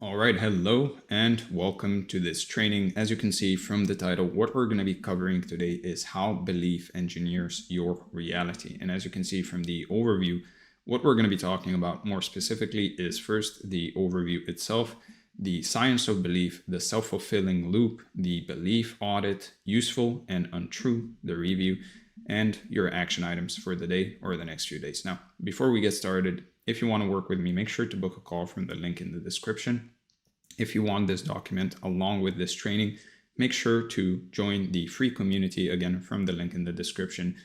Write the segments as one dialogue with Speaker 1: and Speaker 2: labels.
Speaker 1: All right, hello and welcome to this training. As you can see from the title, what we're going to be covering today is how belief engineers your reality. And as you can see from the overview, what we're going to be talking about more specifically is first the overview itself, the science of belief, the self-fulfilling loop, the belief audit, useful and untrue, the review, and your action items for the day or the next few days. Now, before we get started, if you want to work with me, make sure to book a call from the link in the description. If you want this document along with this training, make sure to join the free community, again, from the link in the description.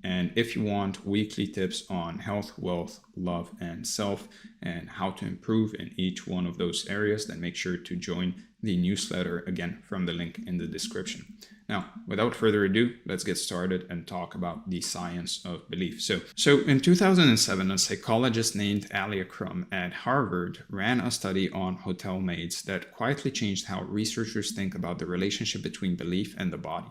Speaker 1: And if you want weekly tips on health, wealth, love, and self, and how to improve in each one of those areas, then make sure to join the newsletter, again, from the link in the description. Now, without further ado, let's get started and talk about the science of belief. So in 2007, a psychologist named Alia Crum at Harvard ran a study on hotel maids that quietly changed how researchers think about the relationship between belief and the body.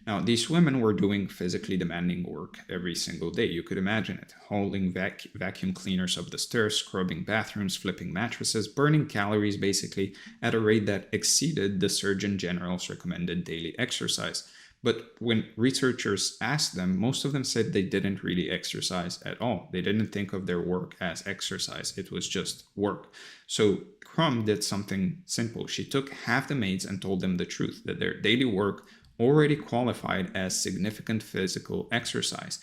Speaker 1: Now, these women were doing physically demanding work every single day. You could imagine it. Hauling vacuum cleaners up the stairs, scrubbing bathrooms, flipping mattresses, burning calories basically at a rate that exceeded the Surgeon General's recommended daily exercise. But when researchers asked them, most of them said they didn't really exercise at all. They didn't think of their work as exercise. It was just work. So Crum did something simple. She took half the maids and told them the truth, that their daily work already qualified as significant physical exercise,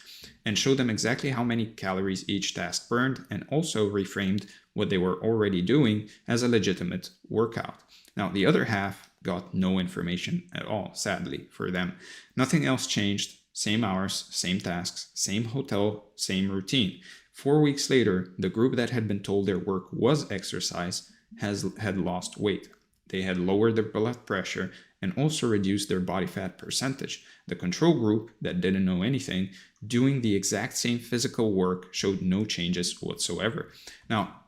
Speaker 1: and showed them exactly how many calories each task burned, and also reframed what they were already doing as a legitimate workout. Now, the other half got no information at all, sadly for them. Nothing else changed. Same hours, same tasks, same hotel, same routine. 4 weeks later, the group that had been told their work was exercise had lost weight. They had lowered their blood pressure and also reduced their body fat percentage. The control group that didn't know anything, doing the exact same physical work, showed no changes whatsoever. Now,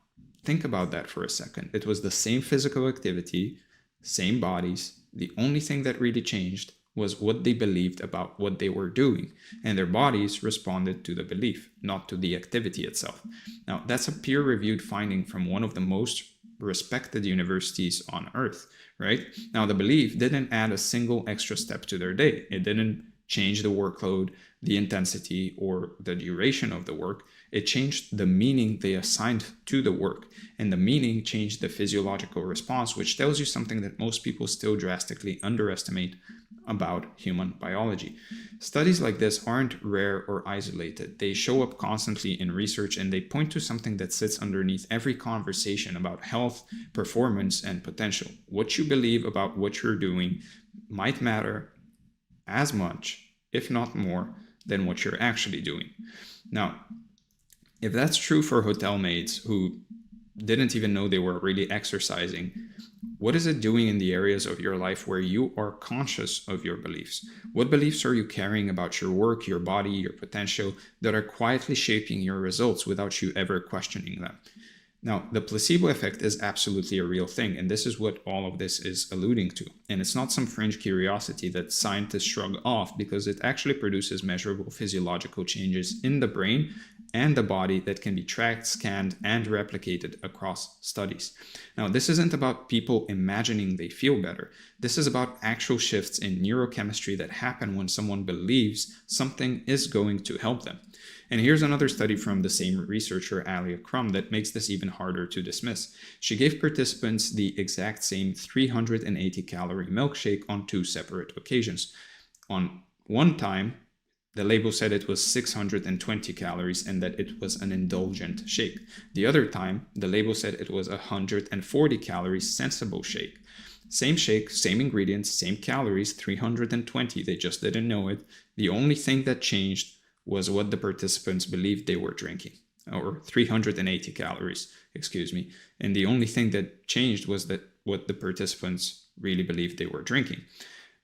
Speaker 1: think about that for a second. It was the same physical activity, same bodies. The only thing that really changed was what they believed about what they were doing, and their bodies responded to the belief, not to the activity itself. Now, that's a peer-reviewed finding from one of the most respected universities on earth, right? Now, the belief didn't add a single extra step to their day. It didn't change the workload, the intensity, or the duration of the work. It changed the meaning they assigned to the work, and the meaning changed the physiological response, which tells you something that most people still drastically underestimate about human biology. Studies like this aren't rare or isolated. They show up constantly in research, and they point to something that sits underneath every conversation about health, performance, and potential. What you believe about what you're doing might matter as much, if not more, than what you're actually doing. Now, if that's true for hotel maids who didn't even know they were really exercising, what is it doing in the areas of your life where you are conscious of your beliefs? What beliefs are you carrying about your work, your body, your potential that are quietly shaping your results without you ever questioning them? Now, the placebo effect is absolutely a real thing, and this is what all of this is alluding to. And it's not some fringe curiosity that scientists shrug off, because it actually produces measurable physiological changes in the brain and the body that can be tracked, scanned, and replicated across studies. Now, this isn't about people imagining they feel better. This is about actual shifts in neurochemistry that happen when someone believes something is going to help them. And here's another study from the same researcher, Alia Crum, that makes this even harder to dismiss. She gave participants the exact same 380-calorie milkshake on 2 separate occasions. On one time, the label said it was 620 calories and that it was an indulgent shake. The other time, the label said it was 140 calories sensible shake. Same shake, same ingredients, same calories, 320. They just didn't know it. The only thing that changed was what the participants believed they were drinking, or 380 calories, excuse me. And the only thing that changed was that what the participants really believed they were drinking.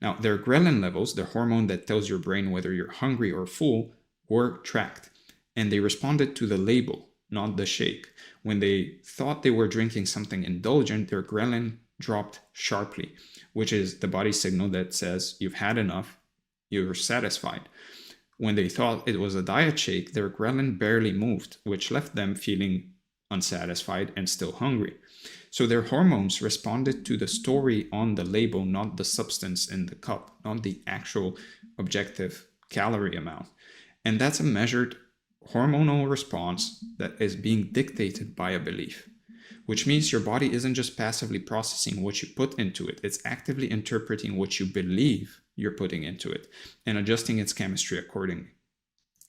Speaker 1: Now, their ghrelin levels, the hormone that tells your brain whether you're hungry or full, were tracked. And they responded to the label, not the shake. When they thought they were drinking something indulgent, their ghrelin dropped sharply, which is the body signal that says you've had enough, you're satisfied. When they thought it was a diet shake, their ghrelin barely moved, which left them feeling unsatisfied, and still hungry. So their hormones responded to the story on the label, not the substance in the cup, not the actual objective calorie amount. And that's a measured hormonal response that is being dictated by a belief, which means your body isn't just passively processing what you put into it, it's actively interpreting what you believe you're putting into it and adjusting its chemistry accordingly.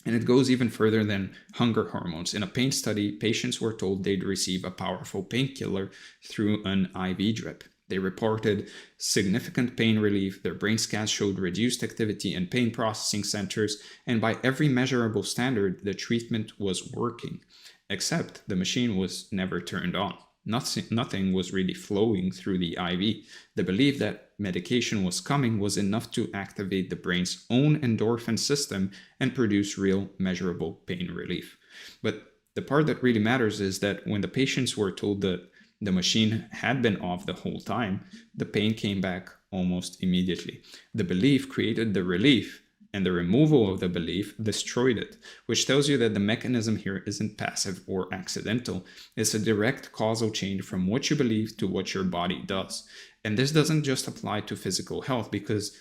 Speaker 1: And it goes even further than hunger hormones. In a pain study, patients were told they'd receive a powerful painkiller through an IV drip. They reported significant pain relief, their brain scans showed reduced activity in pain processing centers, and by every measurable standard, the treatment was working, except the machine was never turned on. Nothing was really flowing through the IV. The belief that medication was coming was enough to activate the brain's own endorphin system and produce real measurable pain relief. But the part that really matters is that when the patients were told that the machine had been off the whole time, the pain came back almost immediately. The belief created the relief, and the removal of the belief destroyed it, which tells you that the mechanism here isn't passive or accidental. It's a direct causal chain from what you believe to what your body does. And this doesn't just apply to physical health, because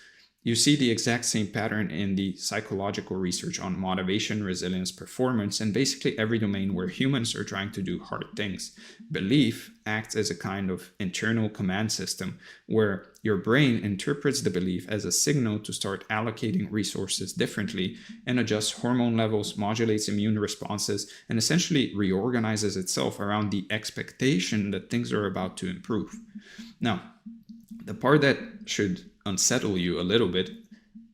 Speaker 1: you see the exact same pattern in the psychological research on motivation, resilience, performance, and basically every domain where humans are trying to do hard things. Belief acts as a kind of internal command system where your brain interprets the belief as a signal to start allocating resources differently and adjusts hormone levels, modulates immune responses, and essentially reorganizes itself around the expectation that things are about to improve. Now, the part that should unsettle you a little bit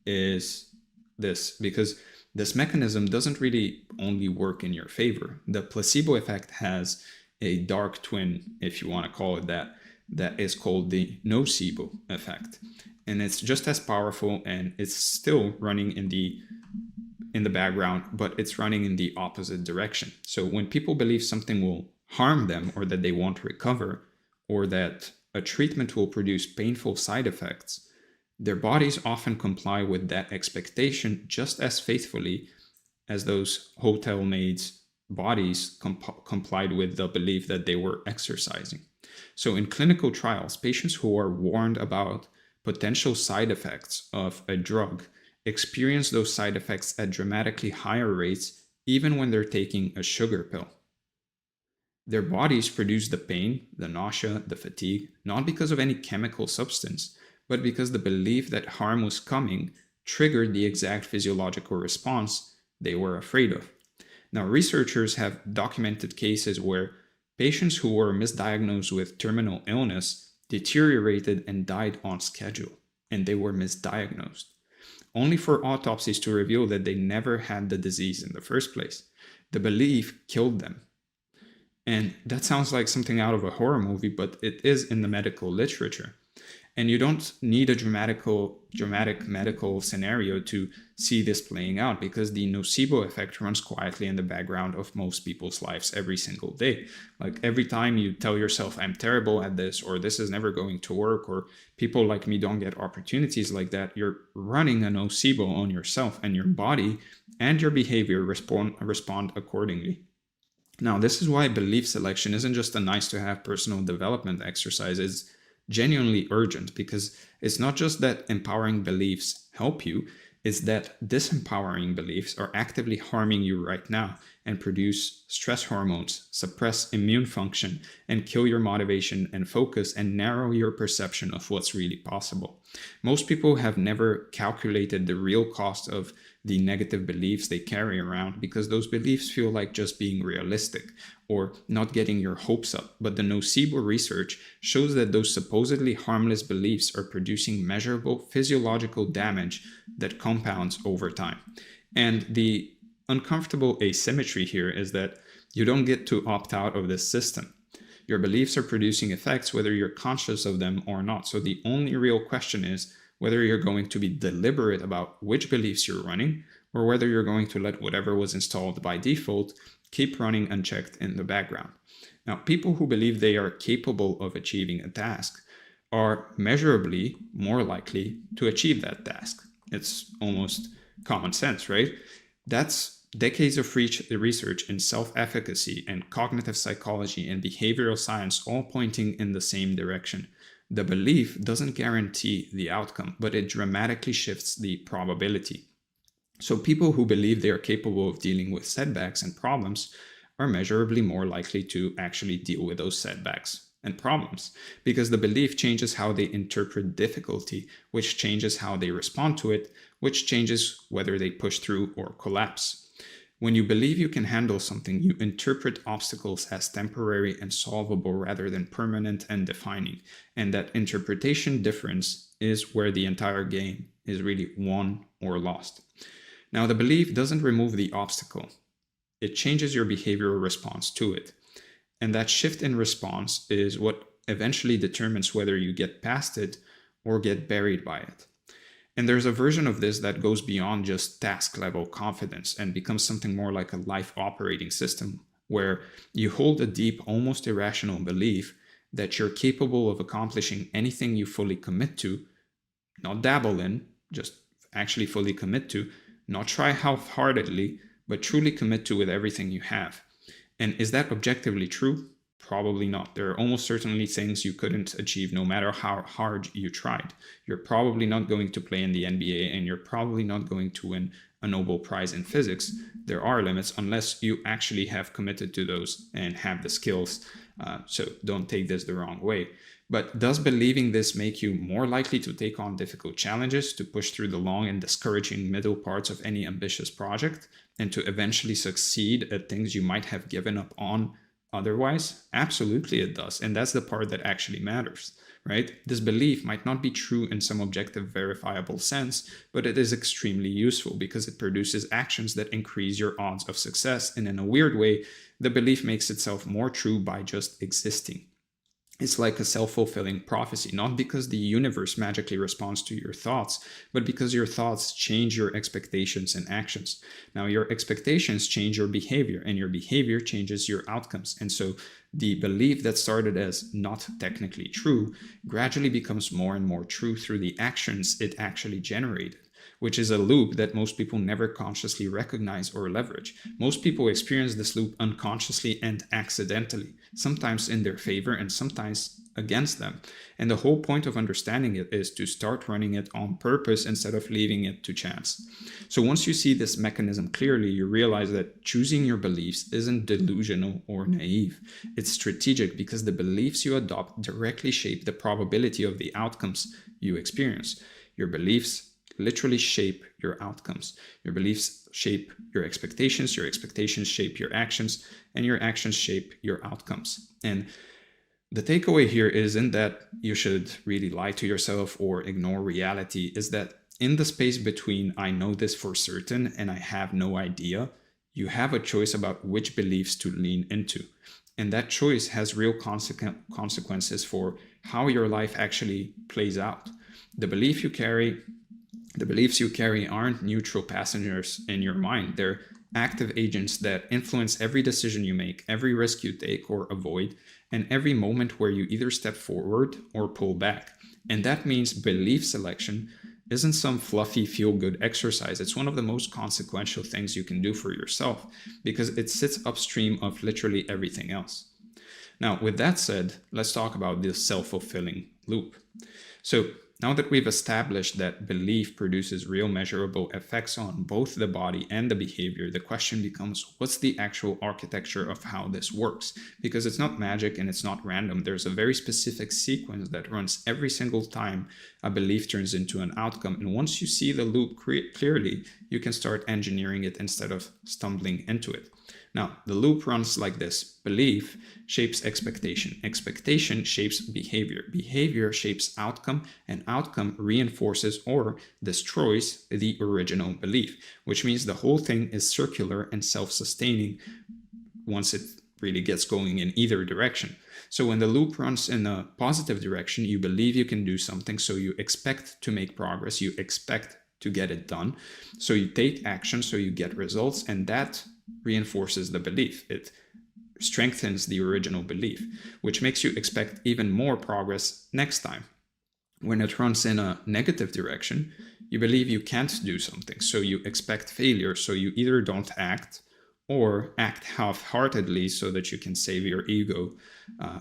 Speaker 1: is this, because this mechanism doesn't really only work in your favor. The placebo effect has a dark twin, if you want to call it that, that is called the nocebo effect. And it's just as powerful, and it's still running in the background, but it's running in the opposite direction. So when people believe something will harm them, or that they won't recover, or that a treatment will produce painful side effects, their bodies often comply with that expectation just as faithfully as those hotel maids' bodies complied with the belief that they were exercising. So in clinical trials, patients who are warned about potential side effects of a drug experience those side effects at dramatically higher rates, even when they're taking a sugar pill. Their bodies produce the pain, the nausea, the fatigue, not because of any chemical substance, but because the belief that harm was coming triggered the exact physiological response they were afraid of. Now, researchers have documented cases where patients who were misdiagnosed with terminal illness deteriorated and died on schedule, and they were misdiagnosed, only for autopsies to reveal that they never had the disease in the first place. The belief killed them. And that sounds like something out of a horror movie, but it is in the medical literature. And you don't need a dramatic medical scenario to see this playing out, because the nocebo effect runs quietly in the background of most people's lives every single day. Like every time you tell yourself, I'm terrible at this, or this is never going to work, or people like me don't get opportunities like that, you're running a nocebo on yourself, and your body and your behavior respond accordingly. Now, this is why belief selection isn't just a nice to have personal development exercise. It's genuinely urgent, because it's not just that empowering beliefs help you, it's that disempowering beliefs are actively harming you right now and produce stress hormones, suppress immune function, and kill your motivation and focus, and narrow your perception of what's really possible. Most people have never calculated the real cost of the negative beliefs they carry around, because those beliefs feel like just being realistic or not getting your hopes up. But the nocebo research shows that those supposedly harmless beliefs are producing measurable physiological damage that compounds over time. And the uncomfortable asymmetry here is that you don't get to opt out of this system. Your beliefs are producing effects whether you're conscious of them or not. So the only real question is whether you're going to be deliberate about which beliefs you're running, or whether you're going to let whatever was installed by default keep running unchecked in the background. Now, people who believe they are capable of achieving a task are measurably more likely to achieve that task. It's almost common sense, right? That's Decades of research in self-efficacy and cognitive psychology and behavioral science all pointing in the same direction. The belief doesn't guarantee the outcome, but it dramatically shifts the probability. So people who believe they are capable of dealing with setbacks and problems are measurably more likely to actually deal with those setbacks and problems, because the belief changes how they interpret difficulty, which changes how they respond to it, which changes whether they push through or collapse. When you believe you can handle something, you interpret obstacles as temporary and solvable rather than permanent and defining. And that interpretation difference is where the entire game is really won or lost. Now, the belief doesn't remove the obstacle. It changes your behavioral response to it. And that shift in response is what eventually determines whether you get past it or get buried by it. And there's a version of this that goes beyond just task level confidence and becomes something more like a life operating system, where you hold a deep, almost irrational belief that you're capable of accomplishing anything you fully commit to, not dabble in, just actually fully commit to, not try half-heartedly, but truly commit to with everything you have. And is that objectively true? Probably not. There are almost certainly things you couldn't achieve no matter how hard you tried. You're probably not going to play in the NBA, and you're probably not going to win a Nobel Prize in physics. There are limits unless you actually have committed to those and have the skills. So don't take this the wrong way. But does believing this make you more likely to take on difficult challenges, to push through the long and discouraging middle parts of any ambitious project, and to eventually succeed at things you might have given up on otherwise? Absolutely it does. And that's the part that actually matters, right? This belief might not be true in some objective verifiable sense, but it is extremely useful because it produces actions that increase your odds of success. And in a weird way, the belief makes itself more true by just existing. It's like a self-fulfilling prophecy, not because the universe magically responds to your thoughts, but because your thoughts change your expectations and actions. Now, your expectations change your behavior, and your behavior changes your outcomes. And so the belief that started as not technically true gradually becomes more and more true through the actions it actually generated, which is a loop that most people never consciously recognize or leverage. Most people experience this loop unconsciously and accidentally, sometimes in their favor and sometimes against them. And the whole point of understanding it is to start running it on purpose instead of leaving it to chance. So once you see this mechanism clearly, you realize that choosing your beliefs isn't delusional or naive. It's strategic because the beliefs you adopt directly shape the probability of the outcomes you experience. Your beliefs literally shape your outcomes. Your beliefs shape your expectations shape your actions, and your actions shape your outcomes. And the takeaway here isn't that you should really lie to yourself or ignore reality, is that in the space between I know this for certain and I have no idea, you have a choice about which beliefs to lean into. And that choice has real consequences for how your life actually plays out. The beliefs you carry aren't neutral passengers in your mind. They're active agents that influence every decision you make, every risk you take or avoid, and every moment where you either step forward or pull back. And that means belief selection isn't some fluffy feel-good exercise. It's one of the most consequential things you can do for yourself because it sits upstream of literally everything else. Now, with that said, let's talk about this self-fulfilling loop. So now that we've established that belief produces real measurable effects on both the body and the behavior, the question becomes, what's the actual architecture of how this works? Because it's not magic and it's not random. There's a very specific sequence that runs every single time a belief turns into an outcome. And once you see the loop clearly, you can start engineering it instead of stumbling into it. Now, the loop runs like this. Belief shapes expectation. Expectation shapes behavior. Behavior shapes outcome, and outcome reinforces or destroys the original belief, which means the whole thing is circular and self-sustaining once it really gets going in either direction. So when the loop runs in a positive direction, you believe you can do something, so you expect to make progress, you expect to get it done. So you take action, so you get results, and that reinforces the belief. It strengthens the original belief, which makes you expect even more progress next time. When it runs in a negative direction, you believe you can't do something, so you expect failure, so you either don't act or act half-heartedly so that you can save your ego.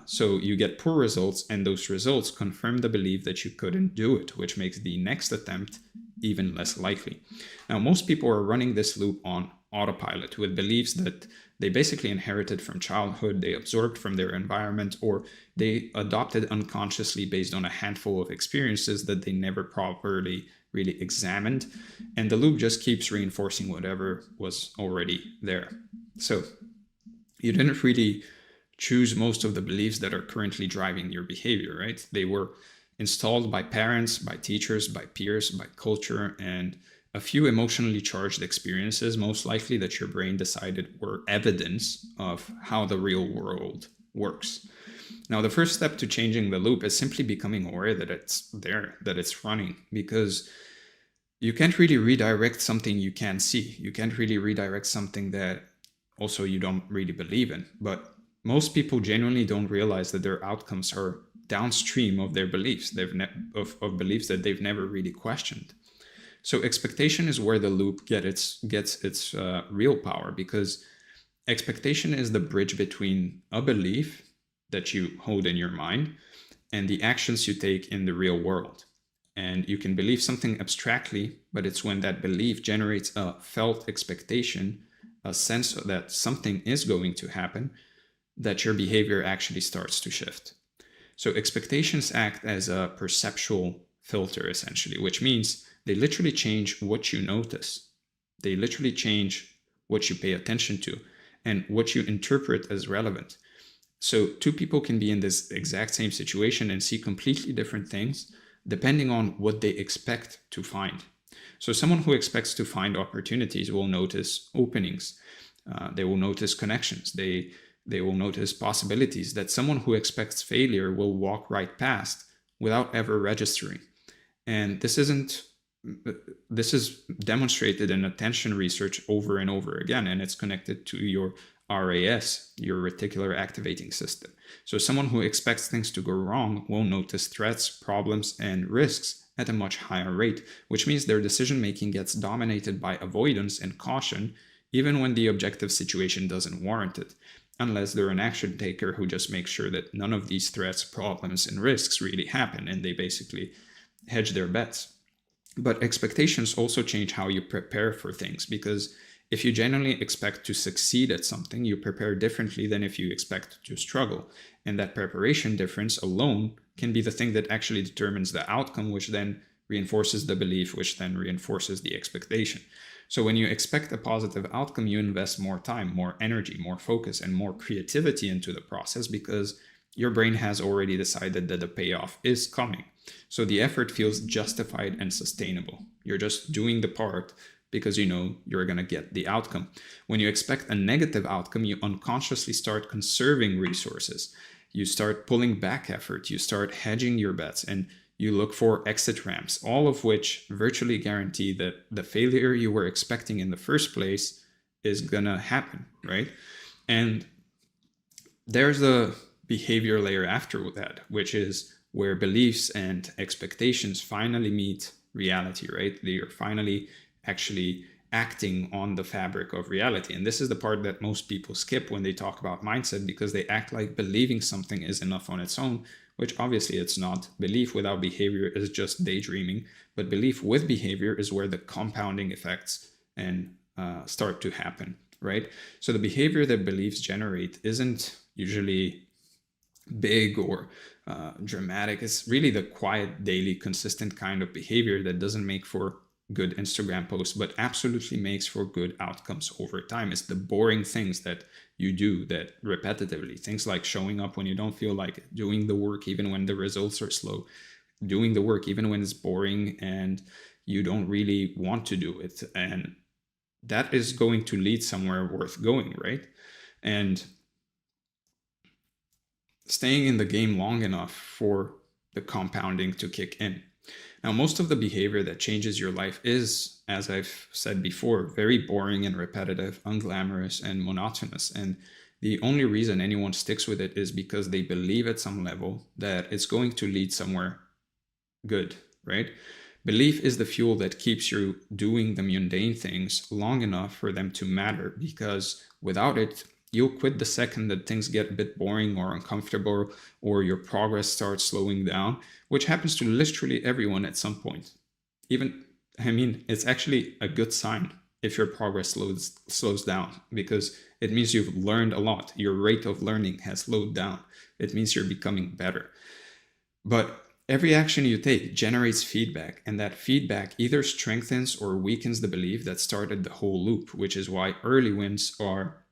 Speaker 1: So you get poor results, and those results confirm the belief that you couldn't do it, which makes the next attempt even less likely. Now, most people are running this loop on autopilot with beliefs that they basically inherited from childhood, they absorbed from their environment, or they adopted unconsciously based on a handful of experiences that they never properly really examined. And the loop just keeps reinforcing whatever was already there. So you didn't really choose most of the beliefs that are currently driving your behavior, right? They were installed by parents, by teachers, by peers, by culture, and a few emotionally charged experiences, most likely, that your brain decided were evidence of how the real world works. Now, the first step to changing the loop is simply becoming aware that it's there, that it's running, because you can't really redirect something you can't see. You can't really redirect something that also you don't really believe in. But most people genuinely don't realize that their outcomes are downstream of their beliefs, of beliefs that they've never really questioned. So expectation is where the loop gets its real power, because expectation is the bridge between a belief that you hold in your mind and the actions you take in the real world. And you can believe something abstractly, but it's when that belief generates a felt expectation, a sense that something is going to happen, that your behavior actually starts to shift. So expectations act as a perceptual filter, essentially, which means they literally change what you notice. They literally change what you pay attention to and what you interpret as relevant. So two people can be in this exact same situation and see completely different things depending on what they expect to find. So someone who expects to find opportunities will notice openings. They will notice connections. They will notice possibilities that someone who expects failure will walk right past without ever registering. And this is demonstrated in attention research over and over again, and it's connected to your RAS, your reticular activating system. So someone who expects things to go wrong will notice threats, problems, and risks at a much higher rate, which means their decision-making gets dominated by avoidance and caution, even when the objective situation doesn't warrant it, unless they're an action taker who just makes sure that none of these threats, problems, and risks really happen, and they basically hedge their bets. But expectations also change how you prepare for things, because if you genuinely expect to succeed at something, you prepare differently than if you expect to struggle. And that preparation difference alone can be the thing that actually determines the outcome, which then reinforces the belief, which then reinforces the expectation. So when you expect a positive outcome, you invest more time, more energy, more focus, and more creativity into the process, because your brain has already decided that the payoff is coming. So the effort feels justified and sustainable. You're just doing the part because you know you're going to get the outcome. When you expect a negative outcome, you unconsciously start conserving resources. You start pulling back effort. You start hedging your bets, and you look for exit ramps, all of which virtually guarantee that the failure you were expecting in the first place is going to happen, right? And there's a behavior layer after that, which is where beliefs and expectations finally meet reality, right? They are finally actually acting on the fabric of reality. And this is the part that most people skip when they talk about mindset, because they act like believing something is enough on its own, which obviously it's not. Belief without behavior is just daydreaming, but belief with behavior is where the compounding effects and start to happen, right? So the behavior that beliefs generate isn't usually big or dramatic. It's really the quiet, daily, consistent kind of behavior that doesn't make for good Instagram posts, but absolutely makes for good outcomes over time. It's the boring things that you do that repetitively, things like showing up when you don't feel like it, doing the work even when the results are slow, doing the work even when it's boring and you don't really want to do it. And that is going to lead somewhere worth going, right? And staying in the game long enough for the compounding to kick in. Now, most of the behavior that changes your life is, as I've said before, very boring and repetitive, unglamorous and monotonous. And the only reason anyone sticks with it is because they believe at some level that it's going to lead somewhere good, right? Belief is the fuel that keeps you doing the mundane things long enough for them to matter, because without it, you'll quit the second that things get a bit boring or uncomfortable, or your progress starts slowing down, which happens to literally everyone at some point. It's actually a good sign if your progress slows down, because it means you've learned a lot. Your rate of learning has slowed down. It means you're becoming better. But every action you take generates feedback, and that feedback either strengthens or weakens the belief that started the whole loop, which is why early wins are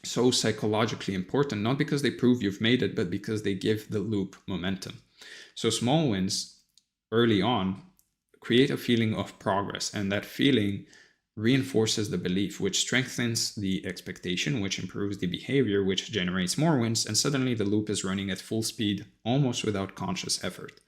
Speaker 1: so psychologically important, not because they prove you've made it, but because they give the loop momentum. So small wins early on create a feeling of progress, and that feeling reinforces the belief, which strengthens the expectation, which improves the behavior, which generates more wins, and suddenly the loop is running at full speed, almost without conscious effort.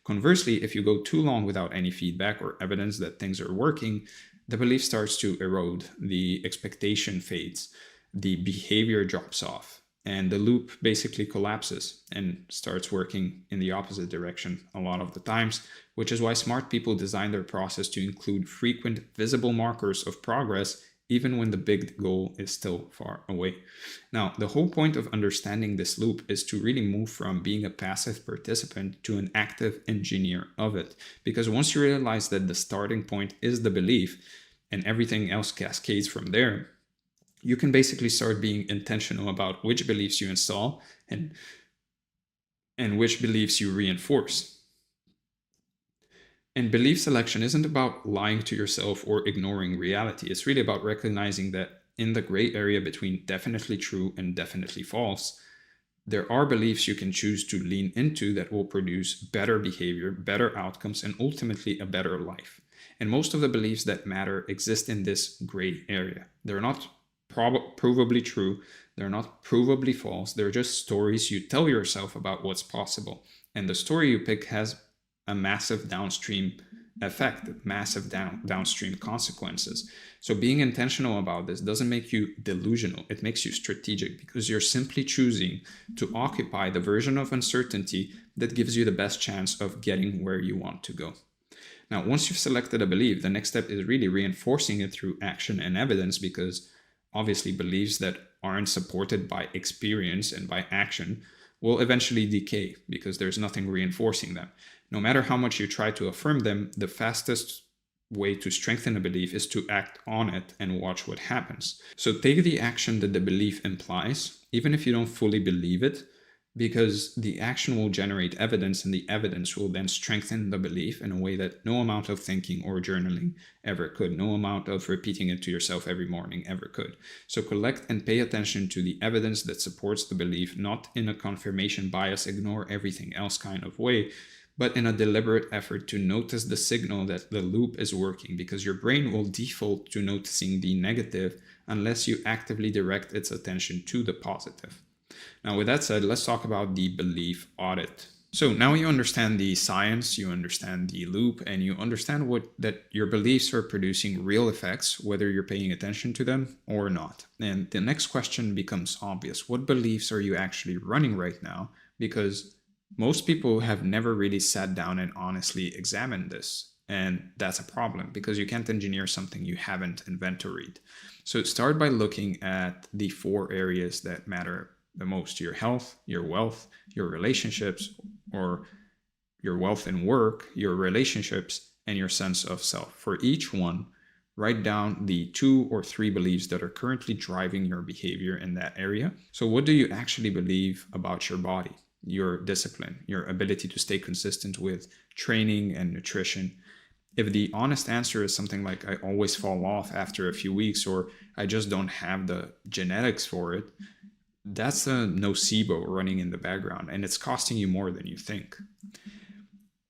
Speaker 1: Conversely, if you go too long without any feedback or evidence that things are working, the belief starts to erode, the expectation fades, the behavior drops off, and the loop basically collapses and starts working in the opposite direction a lot of the times, which is why smart people design their process to include frequent visible markers of progress, even when the big goal is still far away. Now, the whole point of understanding this loop is to really move from being a passive participant to an active engineer of it. Because once you realize that the starting point is the belief and everything else cascades from there, you can basically start being intentional about which beliefs you install and which beliefs you reinforce. And belief selection isn't about lying to yourself or ignoring reality. It's really about recognizing that in the gray area between definitely true and definitely false, there are beliefs you can choose to lean into that will produce better behavior, better outcomes, and ultimately a better life. And most of the beliefs that matter exist in this gray area. They're not provably true, they're not provably false, they're just stories you tell yourself about what's possible. And the story you pick has a massive downstream effect, massive downstream consequences. So being intentional about this doesn't make you delusional, it makes you strategic, because you're simply choosing to occupy the version of uncertainty that gives you the best chance of getting where you want to go. Now, once you've selected a belief, the next step is really reinforcing it through action and evidence, because obviously beliefs that aren't supported by experience and by action will eventually decay because there's nothing reinforcing them. No matter how much you try to affirm them, the fastest way to strengthen a belief is to act on it and watch what happens. So take the action that the belief implies, even if you don't fully believe it, because the action will generate evidence, and the evidence will then strengthen the belief in a way that no amount of thinking or journaling ever could, no amount of repeating it to yourself every morning ever could. So collect and pay attention to the evidence that supports the belief, not in a confirmation bias, ignore everything else kind of way, but in a deliberate effort to notice the signal that the loop is working, because your brain will default to noticing the negative unless you actively direct its attention to the positive. Now, with that said, let's talk about the belief audit. So now you understand the science, you understand the loop, and you understand that your beliefs are producing real effects, whether you're paying attention to them or not. And the next question becomes obvious. What beliefs are you actually running right now? Because most people have never really sat down and honestly examined this. And that's a problem, because you can't engineer something you haven't inventoried. So start by looking at the 4 areas that matter the most: your health, your wealth, your relationships, or your wealth and work, your relationships, and your sense of self. For each one, write down the 2 or 3 beliefs that are currently driving your behavior in that area. So what do you actually believe about your body, your discipline, your ability to stay consistent with training and nutrition? If the honest answer is something like, I always fall off after a few weeks, or I just don't have the genetics for it, that's a nocebo running in the background, and it's costing you more than you think.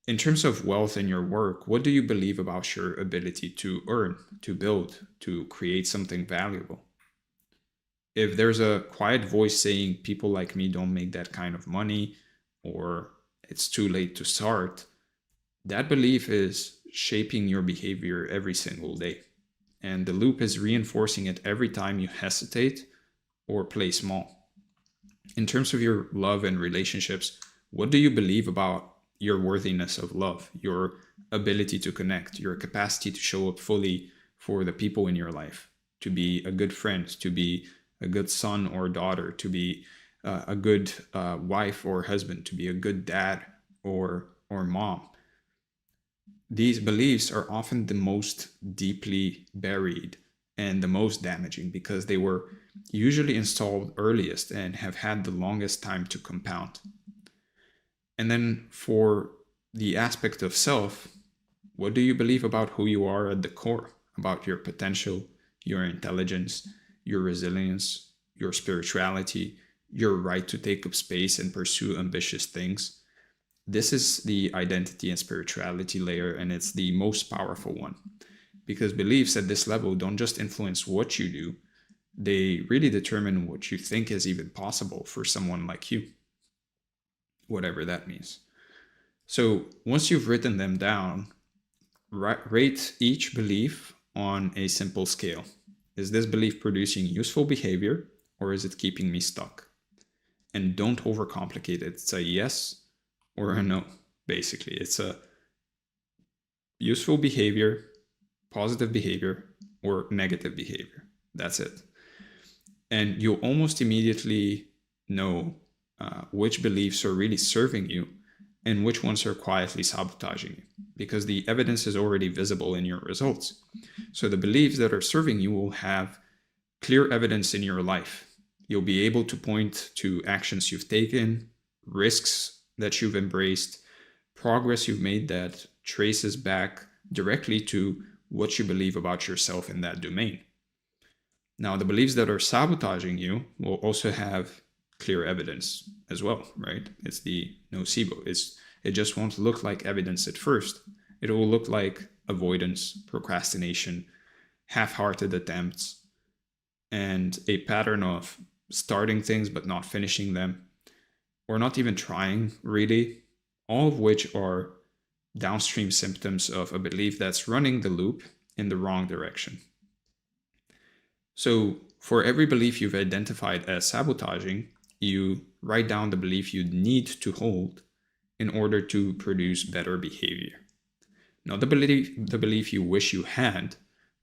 Speaker 1: In terms of wealth in your work, what do you believe about your ability to earn, to build, to create something valuable? If there's a quiet voice saying people like me don't make that kind of money, or it's too late to start, that belief is shaping your behavior every single day. And the loop is reinforcing it every time you hesitate or play small. In terms of your love and relationships, what do you believe about your worthiness of love, your ability to connect, your capacity to show up fully for the people in your life, to be a good friend, to be a good son or daughter, to be a good wife or husband, to be a good dad or mom. These beliefs are often the most deeply buried and the most damaging because they were usually installed earliest and have had the longest time to compound. And then for the aspect of self, what do you believe about who you are at the core, about your potential, your intelligence, your resilience, your spirituality, your right to take up space and pursue ambitious things? This is the identity and spirituality layer, and it's the most powerful one, because beliefs at this level don't just influence what you do, they really determine what you think is even possible for someone like you, whatever that means. So once you've written them down, rate each belief on a simple scale. Is this belief producing useful behavior, or is it keeping me stuck? And don't overcomplicate it. It's a yes or a no, basically. It's a useful behavior, positive behavior, or negative behavior. That's it. And you'll almost immediately know which beliefs are really serving you and which ones are quietly sabotaging you, because the evidence is already visible in your results. So the beliefs that are serving you will have clear evidence in your life. You'll be able to point to actions you've taken, risks that you've embraced, progress you've made that traces back directly to what you believe about yourself in that domain. Now, the beliefs that are sabotaging you will also have clear evidence as well, right? It's the nocebo. It just won't look like evidence at first. It will look like avoidance, procrastination, half-hearted attempts, and a pattern of starting things but not finishing them, or not even trying really, all of which are downstream symptoms of a belief that's running the loop in the wrong direction. So for every belief you've identified as sabotaging, you write down the belief you need to hold in order to produce better behavior. Not the belief you wish you had,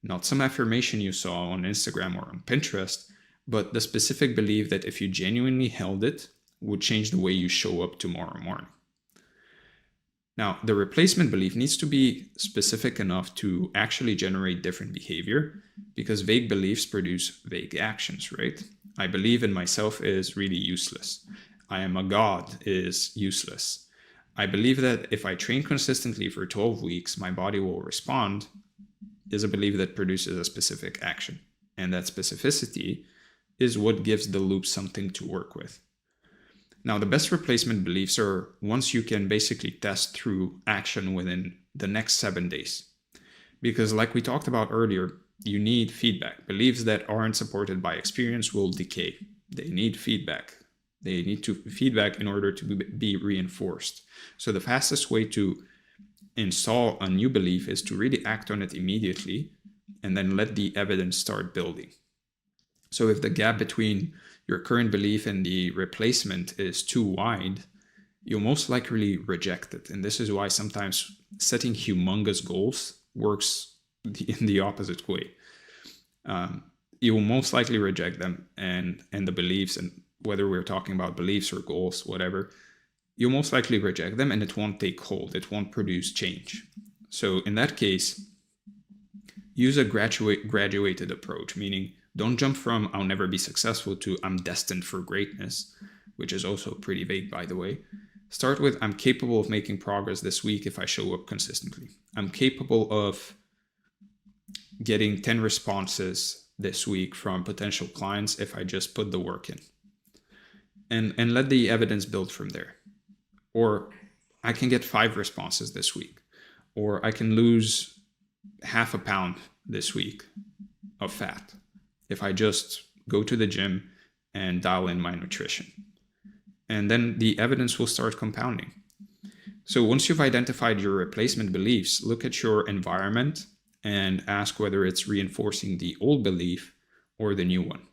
Speaker 1: not some affirmation you saw on Instagram or on Pinterest, but the specific belief that if you genuinely held it, would change the way you show up tomorrow morning. Now, the replacement belief needs to be specific enough to actually generate different behavior, because vague beliefs produce vague actions, right? I believe in myself is really useless. I am a god is useless. I believe that if I train consistently for 12 weeks, my body will respond is a belief that produces a specific action. And that specificity is what gives the loop something to work with. Now, the best replacement beliefs are ones you can basically test through action within the next 7 days. Because like we talked about earlier, you need feedback. Beliefs that aren't supported by experience will decay. They need feedback. They need feedback in order to be reinforced. So the fastest way to install a new belief is to really act on it immediately and then let the evidence start building. So if the gap between your current belief and the replacement is too wide, you'll most likely reject it. And this is why sometimes setting humongous goals works in the opposite way. You will most likely reject them and the beliefs, and whether we're talking about beliefs or goals, whatever, you'll most likely reject them and it won't take hold. It won't produce change. So in that case, use a graduated approach, meaning don't jump from I'll never be successful to I'm destined for greatness, which is also pretty vague, by the way. Start with I'm capable of making progress this week if I show up consistently. I'm capable of getting 10 responses this week from potential clients if I just put the work in. And let the evidence build from there. Or I can get 5 responses this week. Or I can lose half a pound this week of fat if I just go to the gym and dial in my nutrition. And then the evidence will start compounding. So once you've identified your replacement beliefs, look at your environment and ask whether it's reinforcing the old belief or the new one.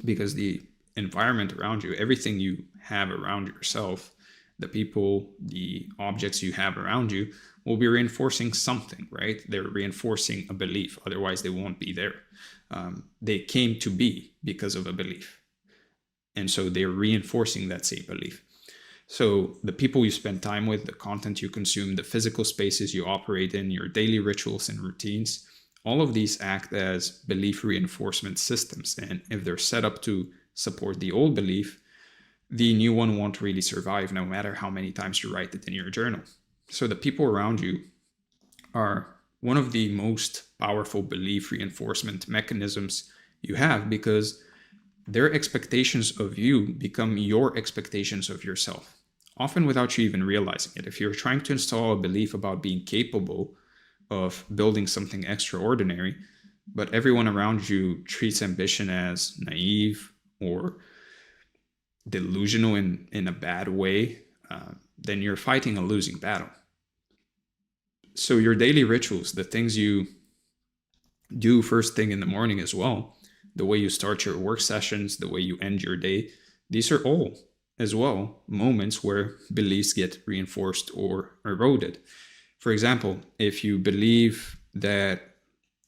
Speaker 1: Because the environment around you, everything you have around yourself, the people, the objects you have around you will be reinforcing something, right? They're reinforcing a belief, otherwise they won't be there. They came to be because of a belief. And so they're reinforcing that same belief. So the people you spend time with, the content you consume, the physical spaces you operate in, your daily rituals and routines, all of these act as belief reinforcement systems. And if they're set up to support the old belief, the new one won't really survive, no matter how many times you write it in your journal. So the people around you are one of the most powerful belief reinforcement mechanisms you have, because their expectations of you become your expectations of yourself, often without you even realizing it. If you're trying to install a belief about being capable of building something extraordinary, but everyone around you treats ambition as naive or delusional in a bad way, then you're fighting a losing battle. So your daily rituals, the things you do first thing in the morning as well, the way you start your work sessions, the way you end your day, these are all as well moments where beliefs get reinforced or eroded. For example, if you believe that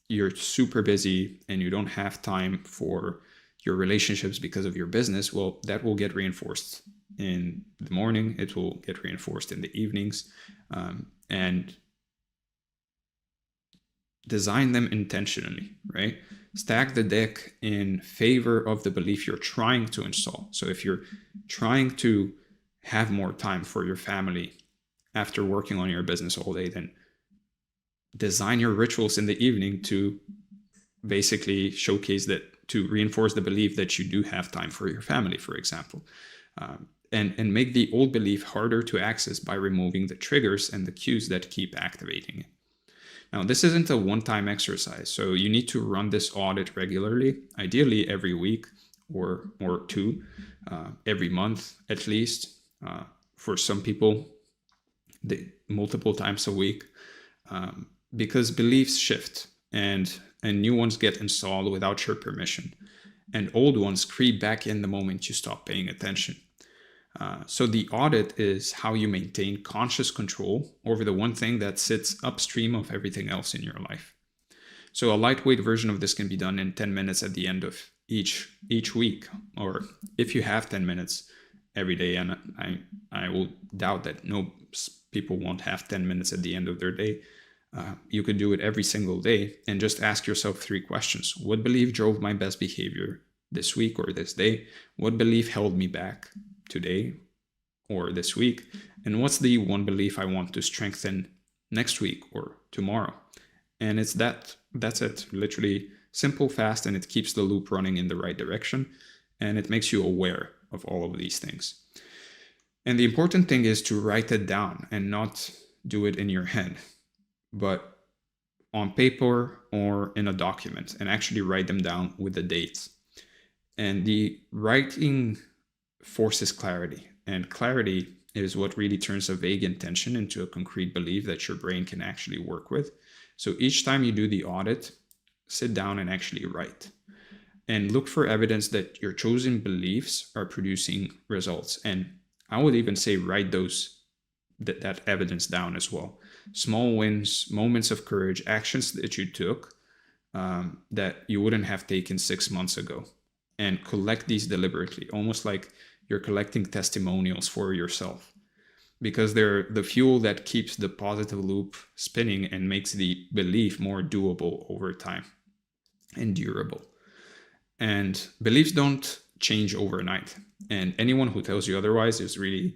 Speaker 1: you're super busy and you don't have time for your relationships because of your business, well, that will get reinforced in the morning. It will get reinforced in the evenings, and design them intentionally, right? Stack the deck in favor of the belief you're trying to install. So if you're trying to have more time for your family after working on your business all day, then design your rituals in the evening to basically showcase that, to reinforce the belief that you do have time for your family, for example. And make the old belief harder to access by removing the triggers and the cues that keep activating it. Now, this isn't a one-time exercise, so you need to run this audit regularly, ideally every week or two, every month at least. For some people, multiple times a week, because beliefs shift and new ones get installed without your permission, and old ones creep back in the moment you stop paying attention. So the audit is how you maintain conscious control over the one thing that sits upstream of everything else in your life. So a lightweight version of this can be done in 10 minutes at the end of each week, or if you have 10 minutes every day, and I will doubt that people won't have 10 minutes at the end of their day. You could do it every single day and just ask yourself 3 questions. What belief drove my best behavior this week or this day? What belief held me back today or this week? And what's the one belief I want to strengthen next week or tomorrow? And that's it. Literally simple, fast, and it keeps the loop running in the right direction, and it makes you aware of all of these things. And the important thing is to write it down and not do it in your head, but on paper or in a document, and actually write them down with the dates. And the writing forces clarity, and clarity is what really turns a vague intention into a concrete belief that your brain can actually work with. So each time you do the audit, sit down and actually write, and look for evidence that your chosen beliefs are producing results. And I would even say write that evidence down as well. Small wins, moments of courage, actions that you took that you wouldn't have taken 6 months ago, and collect these deliberately, almost like you're collecting testimonials for yourself, because they're the fuel that keeps the positive loop spinning and makes the belief more doable over time and durable. And beliefs don't change overnight, and anyone who tells you otherwise is really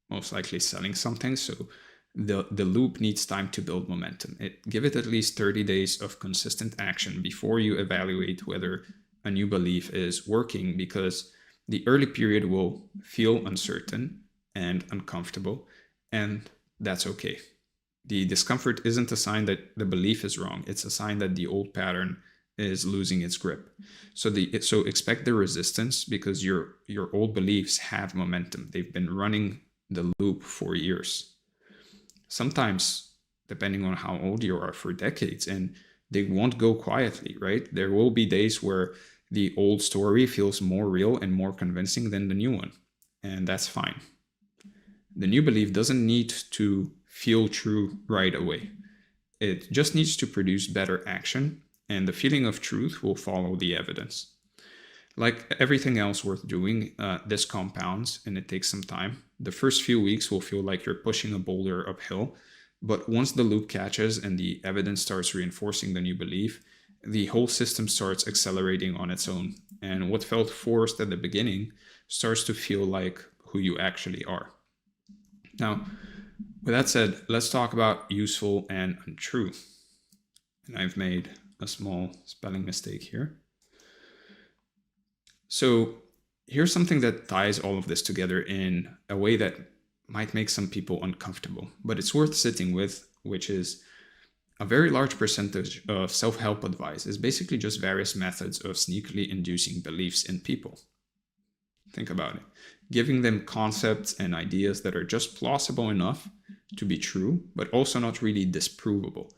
Speaker 1: most likely selling something. So the loop needs time to build momentum. Give it at least 30 days of consistent action before you evaluate whether a new belief is working, because the early period will feel uncertain and uncomfortable, and that's okay. The discomfort isn't a sign that the belief is wrong. It's a sign that the old pattern is losing its grip. So expect the resistance, because your old beliefs have momentum. They've been running the loop for years. Sometimes, depending on how old you are, for decades, and they won't go quietly, right? There will be days where the old story feels more real and more convincing than the new one, and that's fine. The new belief doesn't need to feel true right away. It just needs to produce better action, and the feeling of truth will follow the evidence. Like everything else worth doing, this compounds and it takes some time. The first few weeks will feel like you're pushing a boulder uphill, but once the loop catches and the evidence starts reinforcing the new belief, the whole system starts accelerating on its own. And what felt forced at the beginning starts to feel like who you actually are. Now, with that said, let's talk about useful and untrue. And I've made a small spelling mistake here. So here's something that ties all of this together in a way that might make some people uncomfortable, but it's worth sitting with, which is a very large percentage of self-help advice is basically just various methods of sneakily inducing beliefs in people. Think about it. Giving them concepts and ideas that are just plausible enough to be true, but also not really disprovable.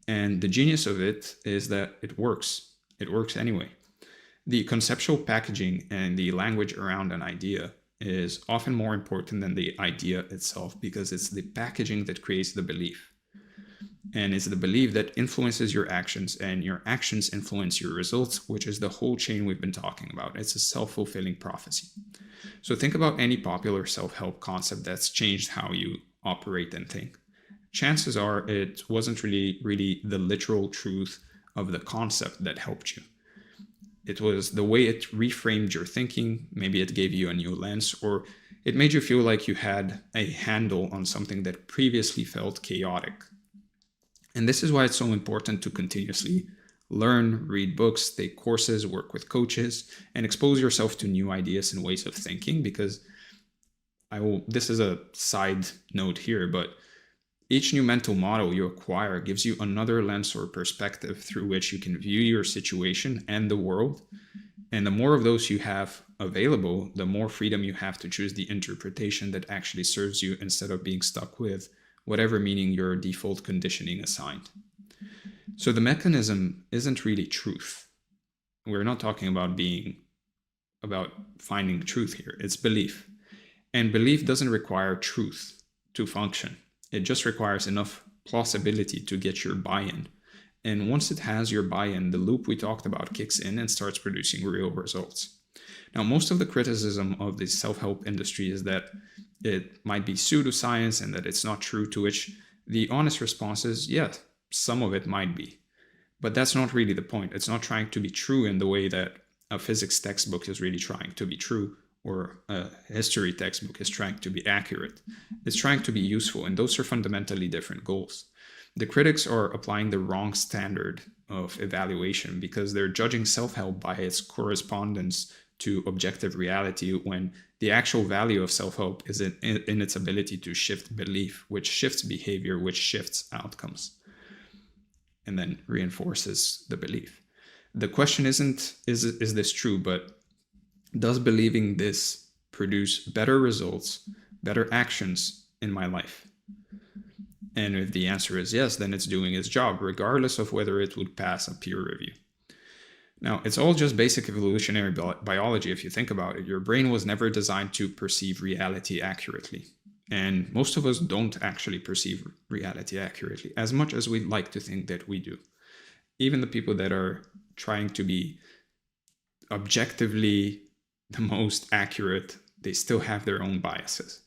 Speaker 1: And the genius of it is that it works. It works anyway. The conceptual packaging and the language around an idea is often more important than the idea itself, because it's the packaging that creates the belief. And it's the belief that influences your actions, and your actions influence your results, which is the whole chain we've been talking about. It's a self-fulfilling prophecy. So think about any popular self-help concept that's changed how you operate and think. Chances are it wasn't really the literal truth of the concept that helped you. It was the way it reframed your thinking. Maybe it gave you a new lens, or it made you feel like you had a handle on something that previously felt chaotic. And this is why it's so important to continuously learn, read books, take courses, work with coaches, and expose yourself to new ideas and ways of thinking, because this is a side note here, but each new mental model you acquire gives you another lens or perspective through which you can view your situation and the world. And the more of those you have available, the more freedom you have to choose the interpretation that actually serves you, instead of being stuck with whatever meaning your default conditioning assigned. So the mechanism isn't really truth. We're not talking about finding truth here. It's belief. And belief doesn't require truth to function. It just requires enough plausibility to get your buy-in. And once it has your buy-in, the loop we talked about kicks in and starts producing real results. Now, most of the criticism of the self-help industry is that it might be pseudoscience and that it's not true, to which the honest response is, yeah, some of it might be. But that's not really the point. It's not trying to be true in the way that a physics textbook is really trying to be true, or a history textbook is trying to be accurate. It's trying to be useful, and those are fundamentally different goals. The critics are applying the wrong standard of evaluation, because they're judging self-help by its correspondence to objective reality, when the actual value of self-help is in its ability to shift belief, which shifts behavior, which shifts outcomes, and then reinforces the belief. The question isn't, is this true, but does believing this produce better results, better actions in my life? And if the answer is yes, then it's doing its job, regardless of whether it would pass a peer review. Now, it's all just basic evolutionary biology if you think about it. Your brain was never designed to perceive reality accurately. And most of us don't actually perceive reality accurately, as much as we'd like to think that we do. Even the people that are trying to be objectively the most accurate, they still have their own biases.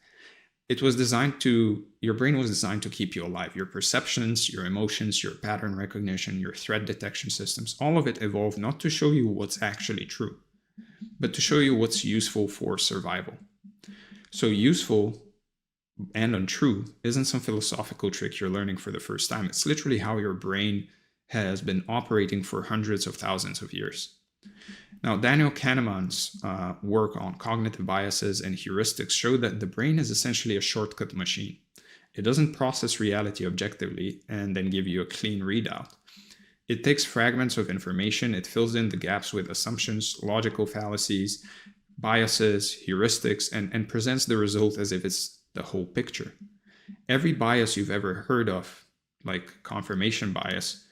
Speaker 1: Your brain was designed to keep you alive. Your perceptions, your emotions, your pattern recognition, your threat detection systems, all of it evolved not to show you what's actually true, but to show you what's useful for survival. So useful and untrue isn't some philosophical trick you're learning for the first time. It's literally how your brain has been operating for hundreds of thousands of years. Now, Daniel Kahneman's work on cognitive biases and heuristics showed that the brain is essentially a shortcut machine. It doesn't process reality objectively and then give you a clean readout. It takes fragments of information, it fills in the gaps with assumptions, logical fallacies, biases, heuristics, and presents the result as if it's the whole picture. Every bias you've ever heard of, like confirmation bias,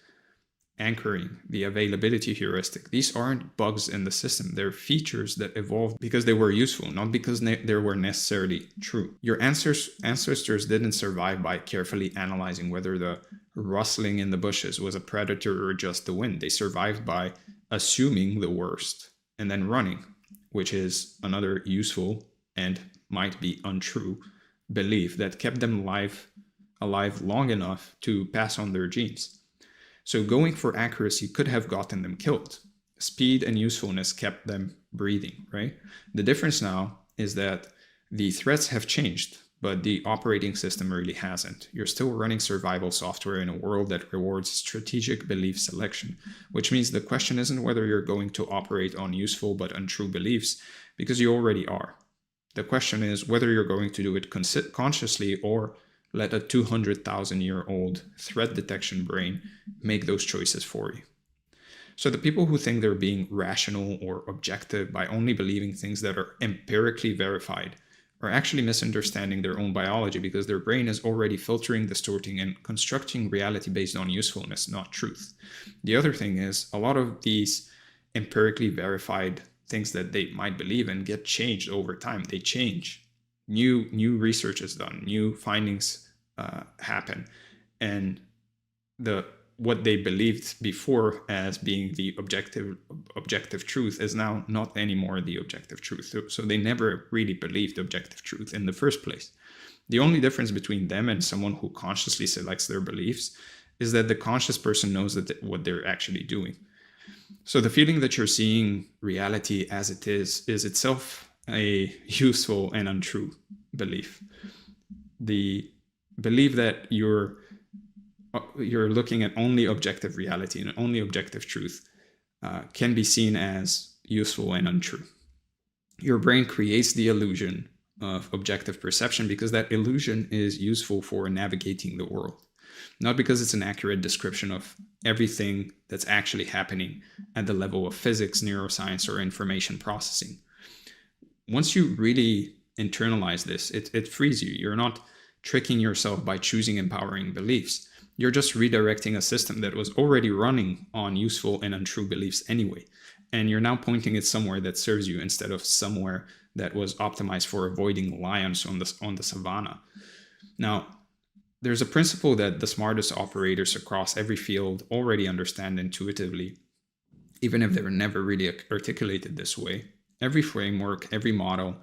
Speaker 1: anchoring, the availability heuristic, these aren't bugs in the system. They're features that evolved because they were useful, not because they were necessarily true. Your ancestors didn't survive by carefully analyzing whether the rustling in the bushes was a predator or just the wind. They survived by assuming the worst and then running, which is another useful and might be untrue belief that kept them alive long enough to pass on their genes. So going for accuracy could have gotten them killed. Speed and usefulness kept them breathing, right? The difference now is that the threats have changed, but the operating system really hasn't. You're still running survival software in a world that rewards strategic belief selection, which means the question isn't whether you're going to operate on useful but untrue beliefs, because you already are. The question is whether you're going to do it consciously or let a 200,000-year-old threat detection brain make those choices for you. So the people who think they're being rational or objective by only believing things that are empirically verified are actually misunderstanding their own biology, because their brain is already filtering, distorting, and constructing reality based on usefulness, not truth. The other thing is a lot of these empirically verified things that they might believe in get changed over time. They change. New research is done, new findings happen, and what they believed before as being the objective truth is now not anymore the objective truth. So they never really believed objective truth in the first place. The only difference between them and someone who consciously selects their beliefs is that the conscious person knows what they're actually doing. So the feeling that you're seeing reality as it is itself a useful and untrue belief. The belief that you're looking at only objective reality and only objective truth can be seen as useful and untrue. Your brain creates the illusion of objective perception because that illusion is useful for navigating the world, not because it's an accurate description of everything that's actually happening at the level of physics, neuroscience, or information processing. Once you really internalize this, it frees you. You're not tricking yourself by choosing empowering beliefs. You're just redirecting a system that was already running on useful and untrue beliefs anyway. And you're now pointing it somewhere that serves you instead of somewhere that was optimized for avoiding lions on the savannah. Now, there's a principle that the smartest operators across every field already understand intuitively, even if they were never really articulated this way. Every framework, every model,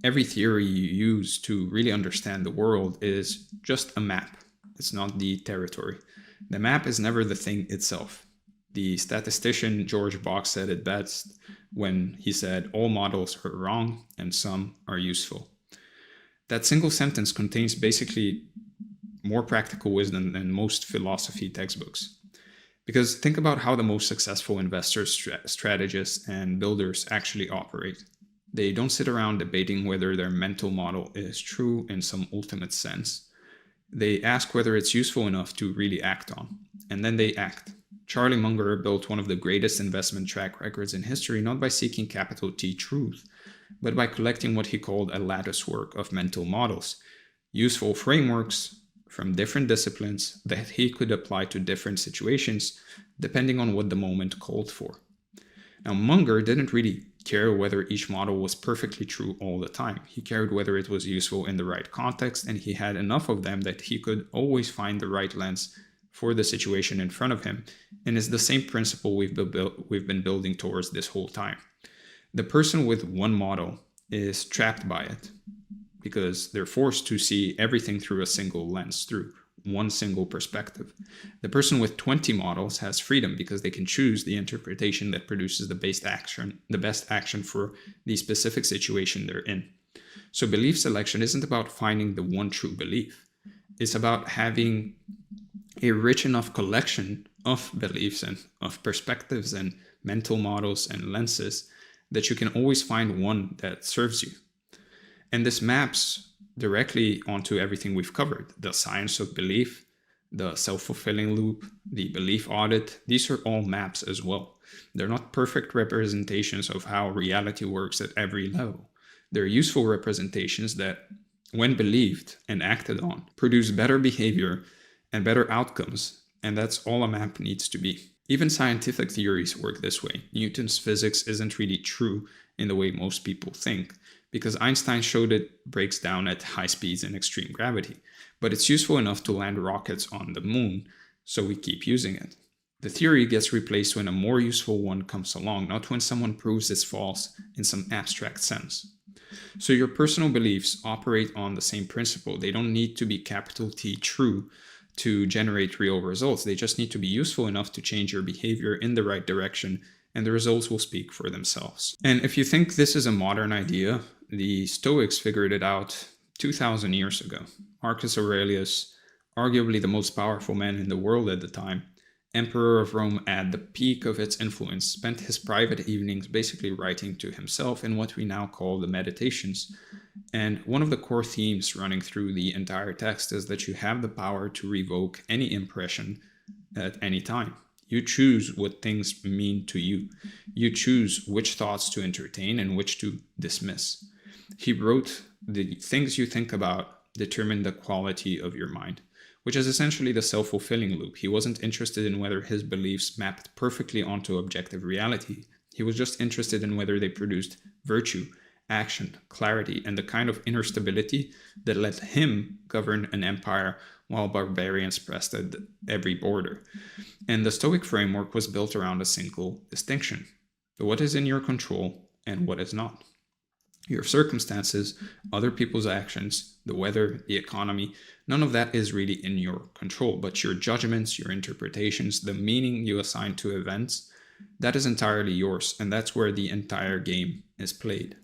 Speaker 1: every theory you use to really understand the world is just a map. It's not the territory. The map is never the thing itself. The statistician George Box said it best when he said, all models are wrong and some are useful. That single sentence contains basically more practical wisdom than most philosophy textbooks. Because think about how the most successful investors, strategists, and builders actually operate. They don't sit around debating whether their mental model is true in some ultimate sense. They ask whether it's useful enough to really act on, and then they act. Charlie Munger built one of the greatest investment track records in history not by seeking capital T truth, but by collecting what he called a lattice work of mental models, useful frameworks from different disciplines that he could apply to different situations depending on what the moment called for. Now, Munger didn't really care whether each model was perfectly true all the time. He cared whether it was useful in the right context, and he had enough of them that he could always find the right lens for the situation in front of him. And it's the same principle we've been building towards this whole time. The person with one model is trapped by it because they're forced to see everything through a single lens, through one single perspective. The person with 20 models has freedom because they can choose the interpretation that produces the best action for the specific situation they're in. So belief selection isn't about finding the one true belief. It's about having a rich enough collection of beliefs and of perspectives and mental models and lenses that you can always find one that serves you. And this maps directly onto everything we've covered: the science of belief, the self-fulfilling loop, the belief audit. These are all maps as well. They're not perfect representations of how reality works at every level. They're useful representations that, when believed and acted on, produce better behavior and better outcomes. And that's all a map needs to be. Even scientific theories work this way. Newton's physics isn't really true in the way most people think, because Einstein showed it breaks down at high speeds in extreme gravity. But it's useful enough to land rockets on the moon, so we keep using it. The theory gets replaced when a more useful one comes along, not when someone proves it's false in some abstract sense. So your personal beliefs operate on the same principle. They don't need to be capital T true to generate real results. They just need to be useful enough to change your behavior in the right direction, and the results will speak for themselves. And if you think this is a modern idea, the Stoics figured it out 2,000 years ago. Marcus Aurelius, arguably the most powerful man in the world at the time, Emperor of Rome at the peak of its influence, spent his private evenings basically writing to himself in what we now call the Meditations. And one of the core themes running through the entire text is that you have the power to revoke any impression at any time. You choose what things mean to you. You choose which thoughts to entertain and which to dismiss. He wrote, the things you think about determine the quality of your mind, which is essentially the self-fulfilling loop. He wasn't interested in whether his beliefs mapped perfectly onto objective reality. He was just interested in whether they produced virtue, action, clarity, and the kind of inner stability that let him govern an empire while barbarians pressed at every border. And the Stoic framework was built around a single distinction: what is in your control and what is not. Your circumstances, other people's actions, the weather, the economy, none of that is really in your control, but your judgments, your interpretations, the meaning you assign to events, that is entirely yours, and that's where the entire game is played.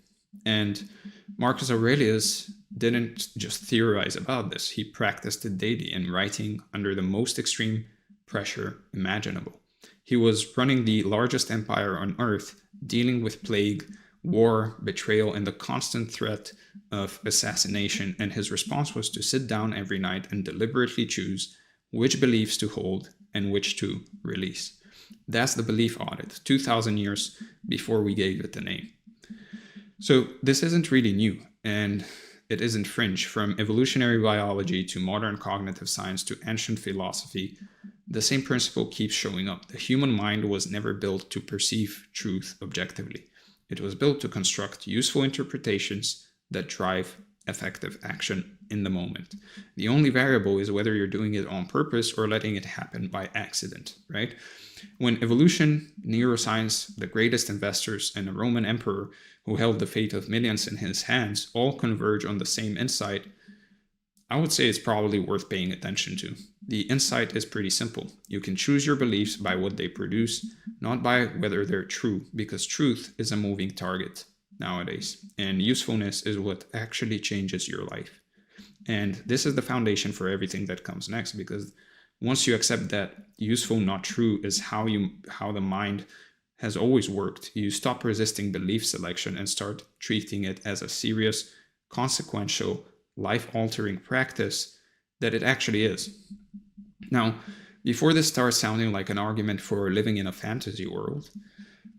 Speaker 1: And Marcus Aurelius didn't just theorize about this, he practiced it daily in writing under the most extreme pressure imaginable. He was running the largest empire on earth, dealing with plague, war, betrayal, and the constant threat of assassination, and his response was to sit down every night and deliberately choose which beliefs to hold and which to release. That's the belief audit, 2,000 years before we gave it a name. So this isn't really new, and it isn't fringe. From evolutionary biology to modern cognitive science to ancient philosophy, the same principle keeps showing up. The human mind was never built to perceive truth objectively. It was built to construct useful interpretations that drive effective action in the moment. The only variable is whether you're doing it on purpose or letting it happen by accident, right? When evolution, neuroscience, the greatest investors, and a Roman emperor who held the fate of millions in his hands all converge on the same insight, I would say it's probably worth paying attention to. The insight is pretty simple. You can choose your beliefs by what they produce, not by whether they're true, because truth is a moving target nowadays, and usefulness is what actually changes your life. And this is the foundation for everything that comes next, because once you accept that useful, not true, is how the mind has always worked, you stop resisting belief selection and start treating it as a serious, consequential, life-altering practice that it actually is. Now, before this starts sounding like an argument for living in a fantasy world,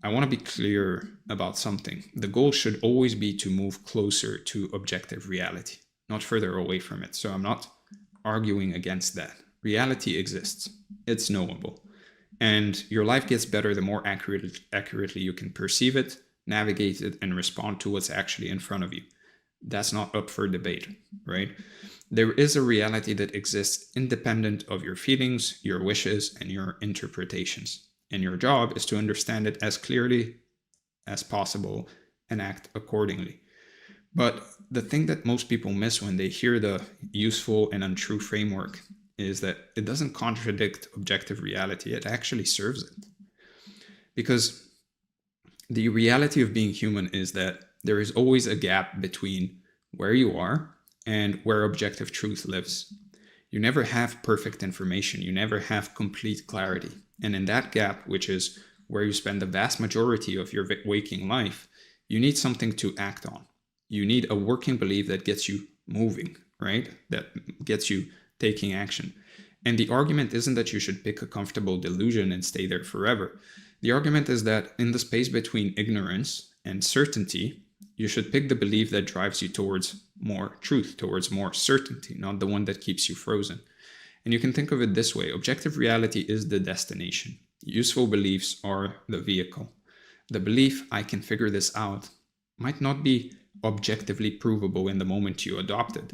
Speaker 1: I want to be clear about something. The goal should always be to move closer to objective reality, not further away from it. So I'm not arguing against that. Reality exists. It's knowable. And your life gets better the more accurately you can perceive it, navigate it, and respond to what's actually in front of you. That's not up for debate, right? There is a reality that exists independent of your feelings, your wishes, and your interpretations. And your job is to understand it as clearly as possible and act accordingly. But the thing that most people miss when they hear the useful and untrue framework is that it doesn't contradict objective reality, it actually serves it. Because the reality of being human is that there is always a gap between where you are and where objective truth lives. You never have perfect information, you never have complete clarity. And in that gap, which is where you spend the vast majority of your waking life, you need something to act on. You need a working belief that gets you moving, right? That gets you taking action. And the argument isn't that you should pick a comfortable delusion and stay there forever. The argument is that in the space between ignorance and certainty, you should pick the belief that drives you towards more truth, towards more certainty, not the one that keeps you frozen. And you can think of it this way: objective reality is the destination. Useful beliefs are the vehicle. The belief, I can figure this out, might not be objectively provable in the moment you adopt it,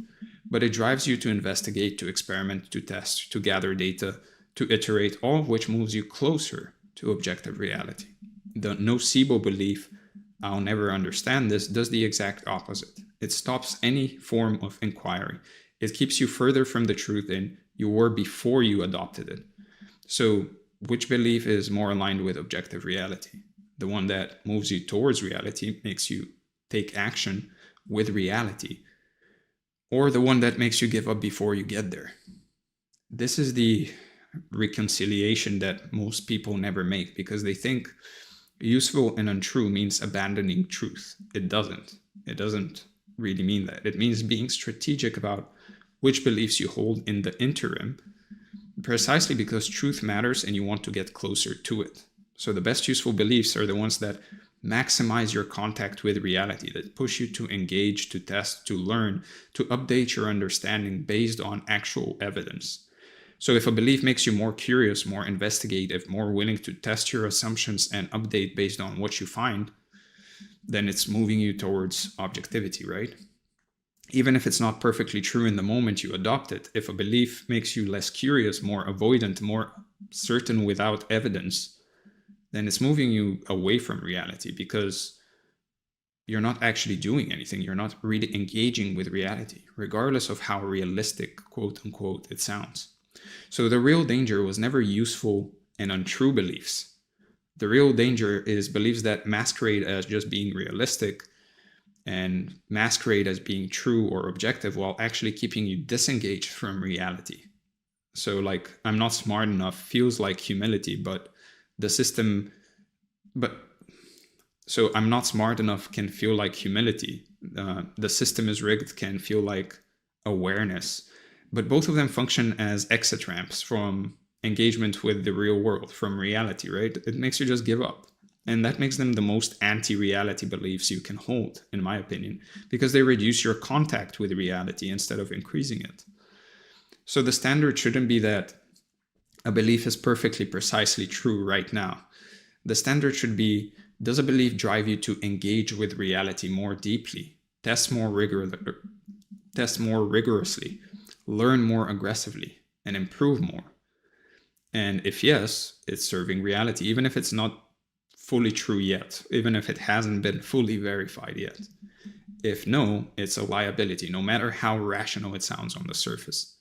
Speaker 1: but it drives you to investigate, to experiment, to test, to gather data, to iterate, all of which moves you closer to objective reality. The nocebo belief, I'll never understand this, does the exact opposite. It stops any form of inquiry. It keeps you further from the truth than you were before you adopted it. So, which belief is more aligned with objective reality? The one that moves you towards reality, makes you take action with reality, or the one that makes you give up before you get there? This is the reconciliation that most people never make, because they think useful and untrue means abandoning truth. It doesn't. It doesn't really mean that. It means being strategic about which beliefs you hold in the interim, precisely because truth matters and you want to get closer to it. So the best useful beliefs are the ones that maximize your contact with reality, that push you to engage, to test, to learn, to update your understanding based on actual evidence. So if a belief makes you more curious, more investigative, more willing to test your assumptions and update based on what you find, then it's moving you towards objectivity, right? Even if it's not perfectly true in the moment you adopt it, if a belief makes you less curious, more avoidant, more certain without evidence, then it's moving you away from reality, because you're not actually doing anything. You're not really engaging with reality, regardless of how realistic, quote unquote, it sounds. So the real danger was never useful and untrue beliefs. The real danger is beliefs that masquerade as just being realistic and masquerade as being true or objective, while actually keeping you disengaged from reality. So like, I'm not smart enough feels like humility, but the system, so I'm not smart enough can feel like humility. The system is rigged can feel like awareness, but both of them function as exit ramps from engagement with the real world, from reality, right? It makes you just give up. And that makes them the most anti-reality beliefs you can hold, in my opinion, because they reduce your contact with reality instead of increasing it. So the standard shouldn't be that a belief is perfectly precisely true right now. The standard should be, does a belief drive you to engage with reality more deeply, test more rigorously, learn more aggressively, and improve more? And if yes, it's serving reality, even if it's not fully true yet, even if it hasn't been fully verified yet. If no, it's a liability, no matter how rational it sounds on the surface.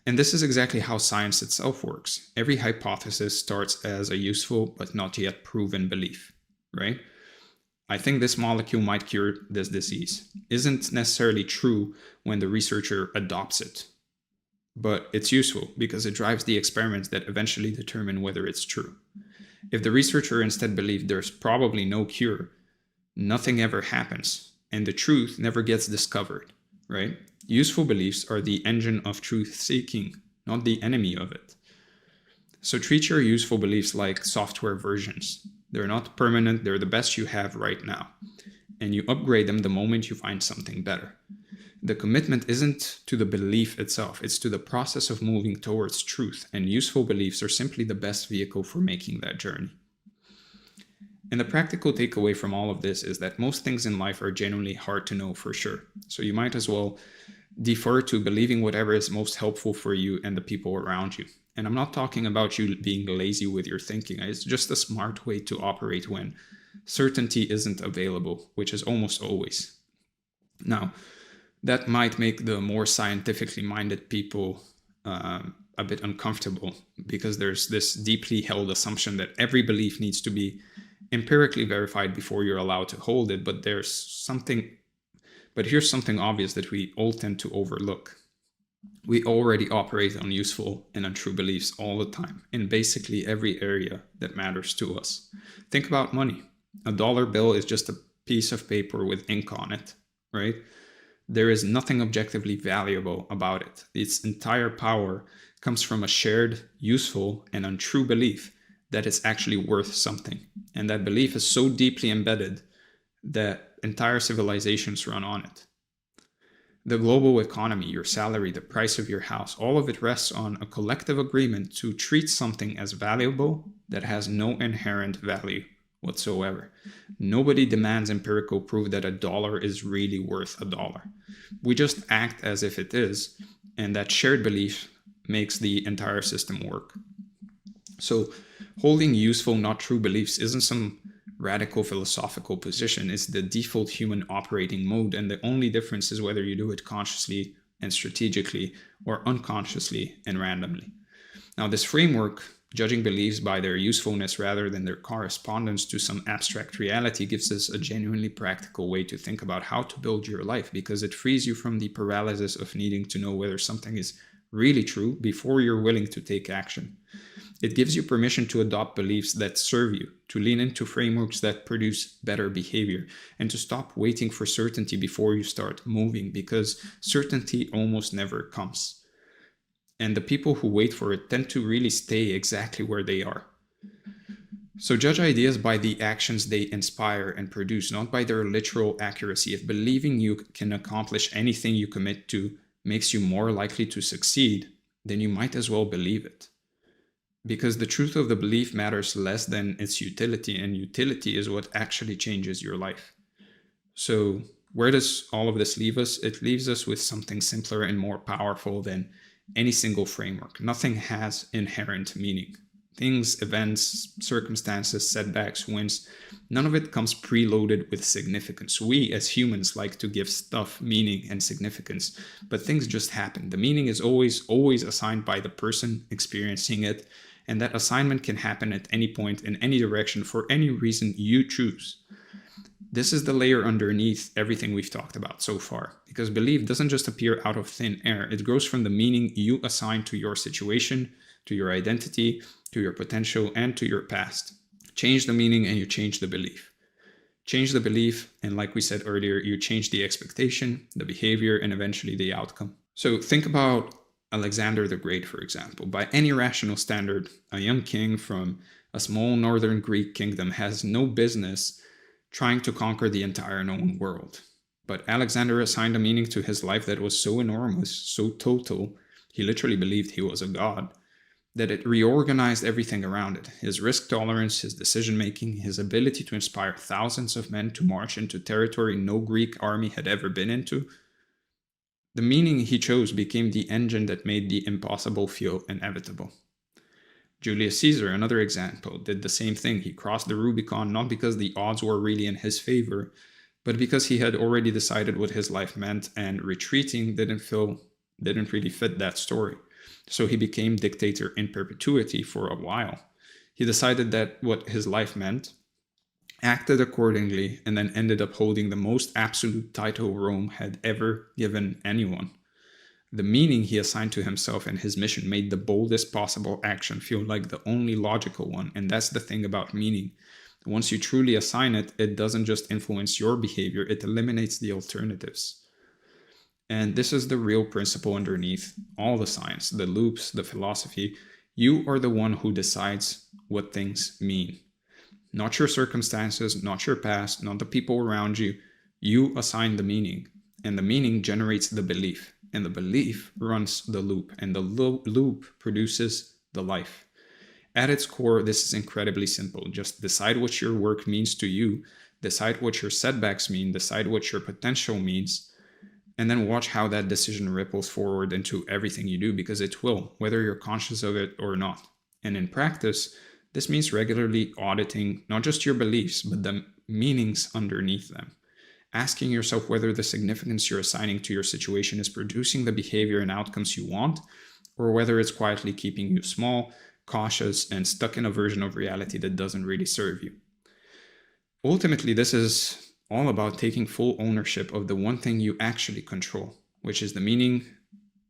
Speaker 1: And this is exactly how science itself works. Every hypothesis starts as a useful but not yet proven belief, right? I think this molecule might cure this disease. Isn't necessarily true when the researcher adopts it, but it's useful because it drives the experiments that eventually determine whether it's true. If the researcher instead believed there's probably no cure, nothing ever happens, and the truth never gets discovered, right? Useful beliefs are the engine of truth seeking, not the enemy of it. So treat your useful beliefs like software versions. They're not permanent, they're the best you have right now. And you upgrade them the moment you find something better. The commitment isn't to the belief itself, it's to the process of moving towards truth, and useful beliefs are simply the best vehicle for making that journey. And the practical takeaway from all of this is that most things in life are genuinely hard to know for sure. So you might as well defer to believing whatever is most helpful for you and the people around you. And I'm not talking about you being lazy with your thinking. It's just a smart way to operate when certainty isn't available, which is almost always. Now, that might make the more scientifically minded people a bit uncomfortable, because there's this deeply held assumption that every belief needs to be empirically verified before you're allowed to hold it. But here's something obvious that we all tend to overlook. We already operate on useful and untrue beliefs all the time in basically every area that matters to us. Think about money. A dollar bill is just a piece of paper with ink on it, right? There is nothing objectively valuable about it. Its entire power comes from a shared, useful, and untrue belief that it's actually worth something. And that belief is so deeply embedded that entire civilizations run on it. The global economy, your salary, the price of your house, all of it rests on a collective agreement to treat something as valuable that has no inherent value whatsoever. Nobody demands empirical proof that $1 is really worth $1. We just act as if it is, and that shared belief makes the entire system work. So holding useful, not true beliefs isn't some radical philosophical position. It's the default human operating mode, and the only difference is whether you do it consciously and strategically or unconsciously and randomly. Now, this framework, judging beliefs by their usefulness rather than their correspondence to some abstract reality, gives us a genuinely practical way to think about how to build your life, because it frees you from the paralysis of needing to know whether something is really true before you're willing to take action. It gives you permission to adopt beliefs that serve you, to lean into frameworks that produce better behavior, and to stop waiting for certainty before you start moving, because certainty almost never comes. And the people who wait for it tend to really stay exactly where they are. So judge ideas by the actions they inspire and produce, not by their literal accuracy. If believing you can accomplish anything you commit to makes you more likely to succeed, then you might as well believe it. Because the truth of the belief matters less than its utility, and utility is what actually changes your life. So where does all of this leave us? It leaves us with something simpler and more powerful than any single framework. Nothing has inherent meaning. Things, events, circumstances, setbacks, wins, none of it comes preloaded with significance. We as humans like to give stuff meaning and significance, but things just happen. The meaning is always assigned by the person experiencing it, and that assignment can happen at any point in any direction for any reason you choose. This is the layer underneath everything we've talked about so far, because belief doesn't just appear out of thin air. It grows from the meaning you assign to your situation, to your identity, to your potential, and to your past. Change the meaning and you change the belief. Change the belief, and like we said earlier, you change the expectation, the behavior, and eventually the outcome. So think about Alexander the Great, for example. By any rational standard, a young king from a small northern Greek kingdom has no business trying to conquer the entire known world. But Alexander assigned a meaning to his life that was so enormous, so total, he literally believed he was a god, that it reorganized everything around it. His risk tolerance, his decision-making, his ability to inspire thousands of men to march into territory no Greek army had ever been into. The meaning he chose became the engine that made the impossible feel inevitable. Julius Caesar, another example, did the same thing. He crossed the Rubicon not because the odds were really in his favor, but because he had already decided what his life meant, and retreating didn't really fit that story. So he became dictator in perpetuity for a while. He decided that what his life meant, acted accordingly, and then ended up holding the most absolute title Rome had ever given anyone. The meaning he assigned to himself and his mission made the boldest possible action feel like the only logical one, and that's the thing about meaning. Once you truly assign it, it doesn't just influence your behavior, it eliminates the alternatives. And this is the real principle underneath all the science, the loops, the philosophy. You are the one who decides what things mean. Not your circumstances, not your past, not the people around you. You assign the meaning, and the meaning generates the belief, and the belief runs the loop, and the loop produces the life. At its core, this is incredibly simple. Just decide what your work means to you, decide what your setbacks mean, decide what your potential means, and then watch how that decision ripples forward into everything you do, because it will, whether you're conscious of it or not. And in practice, this means regularly auditing not just your beliefs, but the meanings underneath them. Asking yourself whether the significance you're assigning to your situation is producing the behavior and outcomes you want, or whether it's quietly keeping you small, cautious, and stuck in a version of reality that doesn't really serve you. Ultimately, this is all about taking full ownership of the one thing you actually control, which is the meaning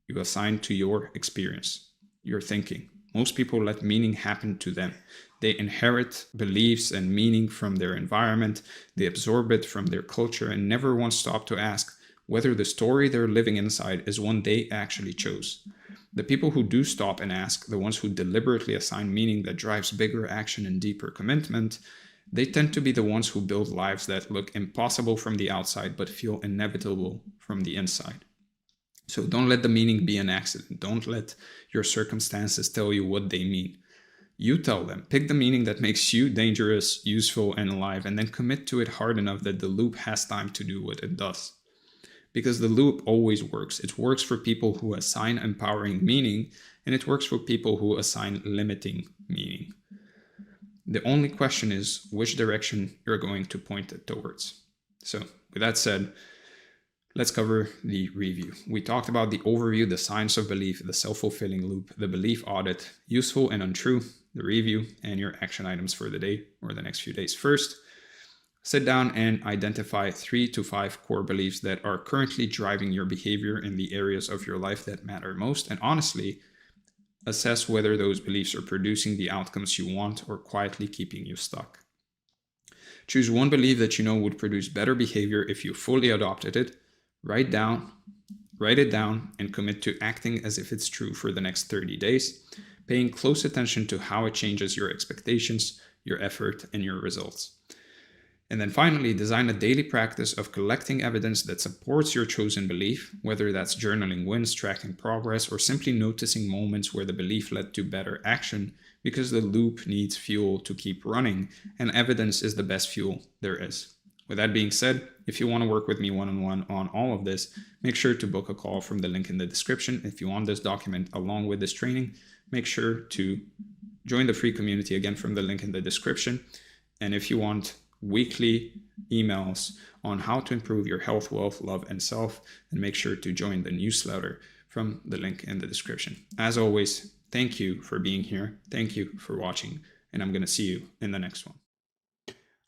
Speaker 1: you assign to your experience, your thinking. Most people let meaning happen to them. They inherit beliefs and meaning from their environment, they absorb it from their culture, and never once stop to ask whether the story they're living inside is one they actually chose. The people who do stop and ask, the ones who deliberately assign meaning that drives bigger action and deeper commitment, they tend to be the ones who build lives that look impossible from the outside but feel inevitable from the inside. So don't let the meaning be an accident. Don't let your circumstances tell you what they mean. You tell them. Pick the meaning that makes you dangerous, useful, and alive, and then commit to it hard enough that the loop has time to do what it does. Because the loop always works. It works for people who assign empowering meaning, and it works for people who assign limiting meaning. The only question is which direction you're going to point it towards. So with that said, let's cover the review. We talked about the overview, the science of belief, the self-fulfilling loop, the belief audit, useful and untrue, the review, and your action items for the day or the next few days. First, sit down and identify 3 to 5 core beliefs that are currently driving your behavior in the areas of your life that matter most. And honestly, assess whether those beliefs are producing the outcomes you want or quietly keeping you stuck. Choose one belief that you know would produce better behavior if you fully adopted it. Write it down, and commit to acting as if it's true for the next 30 days, paying close attention to how it changes your expectations, your effort, and your results. And then finally, design a daily practice of collecting evidence that supports your chosen belief, whether that's journaling wins, tracking progress, or simply noticing moments where the belief led to better action, because the loop needs fuel to keep running, and evidence is the best fuel there is. With that being said, if you want to work with me one-on-one on all of this, make sure to book a call from the link in the description. If you want this document along with this training, make sure to join the free community again from the link in the description. And if you want weekly emails on how to improve your health, wealth, love, and self, then make sure to join the newsletter from the link in the description. As always, thank you for being here. Thank you for watching, and I'm going to see you in the next one.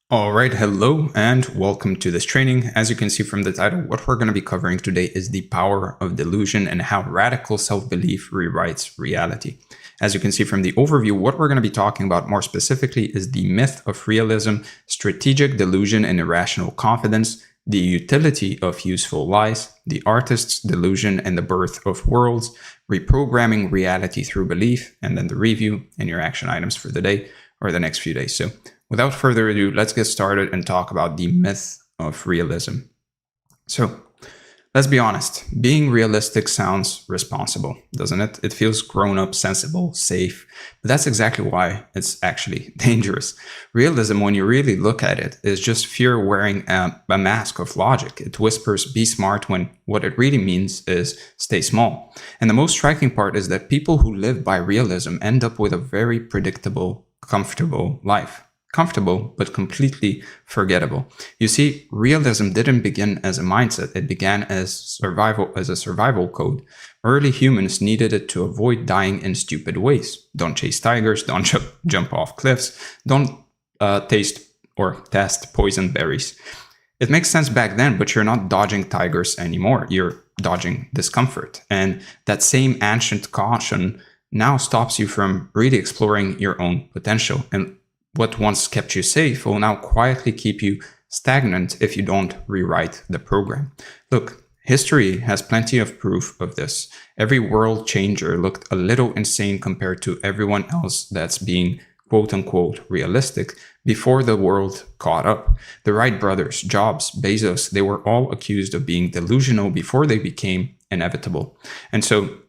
Speaker 1: All right, hello and welcome to this training. As you can see from the title, what we're going to be covering today is the power of delusion and how radical self-belief rewrites reality. As you can see from the overview, what we're going to be talking about more specifically is the myth of realism, strategic delusion and irrational confidence, the utility of useful lies, the artist's delusion and the birth of worlds, reprogramming reality through belief, and then the review and your action items for the day or the next few days. So without further ado, let's get started and talk about the myth of realism. So let's be honest, being realistic sounds responsible, doesn't it? It feels grown up, sensible, safe, but that's exactly why it's actually dangerous. Realism, when you really look at it, is just fear wearing a mask of logic. It whispers, be smart, when what it really means is stay small. And the most striking part is that people who live by realism end up with a very predictable, comfortable life. Comfortable, but completely forgettable. You see, realism didn't begin as a mindset. It began as a survival code. Early humans needed it to avoid dying in stupid ways. Don't chase tigers, don't jump off cliffs, don't taste or test poison berries. It makes sense back then, but you're not dodging tigers anymore. You're dodging discomfort. And that same ancient caution now stops you from really exploring your own potential. And what once kept you safe will now quietly keep you stagnant if you don't rewrite the program. Look, history has plenty of proof of this. Every world changer looked a little insane compared to everyone else that's being quote-unquote realistic before the world caught up. The Wright brothers, Jobs, Bezos, they were all accused of being delusional before they became inevitable. And so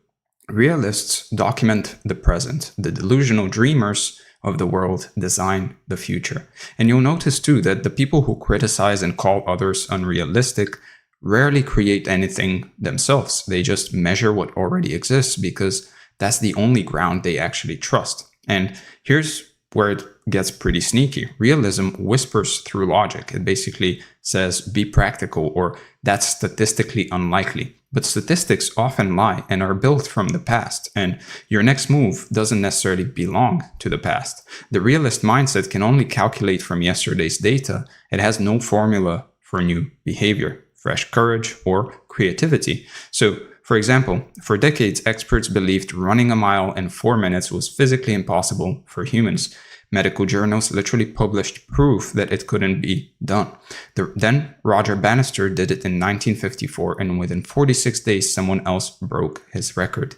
Speaker 1: realists document the present. The delusional dreamers of the world design the future. And you'll notice too that the people who criticize and call others unrealistic rarely create anything themselves. They just measure what already exists because that's the only ground they actually trust. And here's where it gets pretty sneaky. Realism whispers through logic. It basically says, be practical, or that's statistically unlikely. But statistics often lie and are built from the past, and your next move doesn't necessarily belong to the past. The realist mindset can only calculate from yesterday's data. It has no formula for new behavior, fresh courage, or creativity. So, for example, for decades, experts believed running a mile in 4 minutes was physically impossible for humans. Medical journals literally published proof that it couldn't be done. Then Roger Bannister did it in 1954, and within 46 days, someone else broke his record.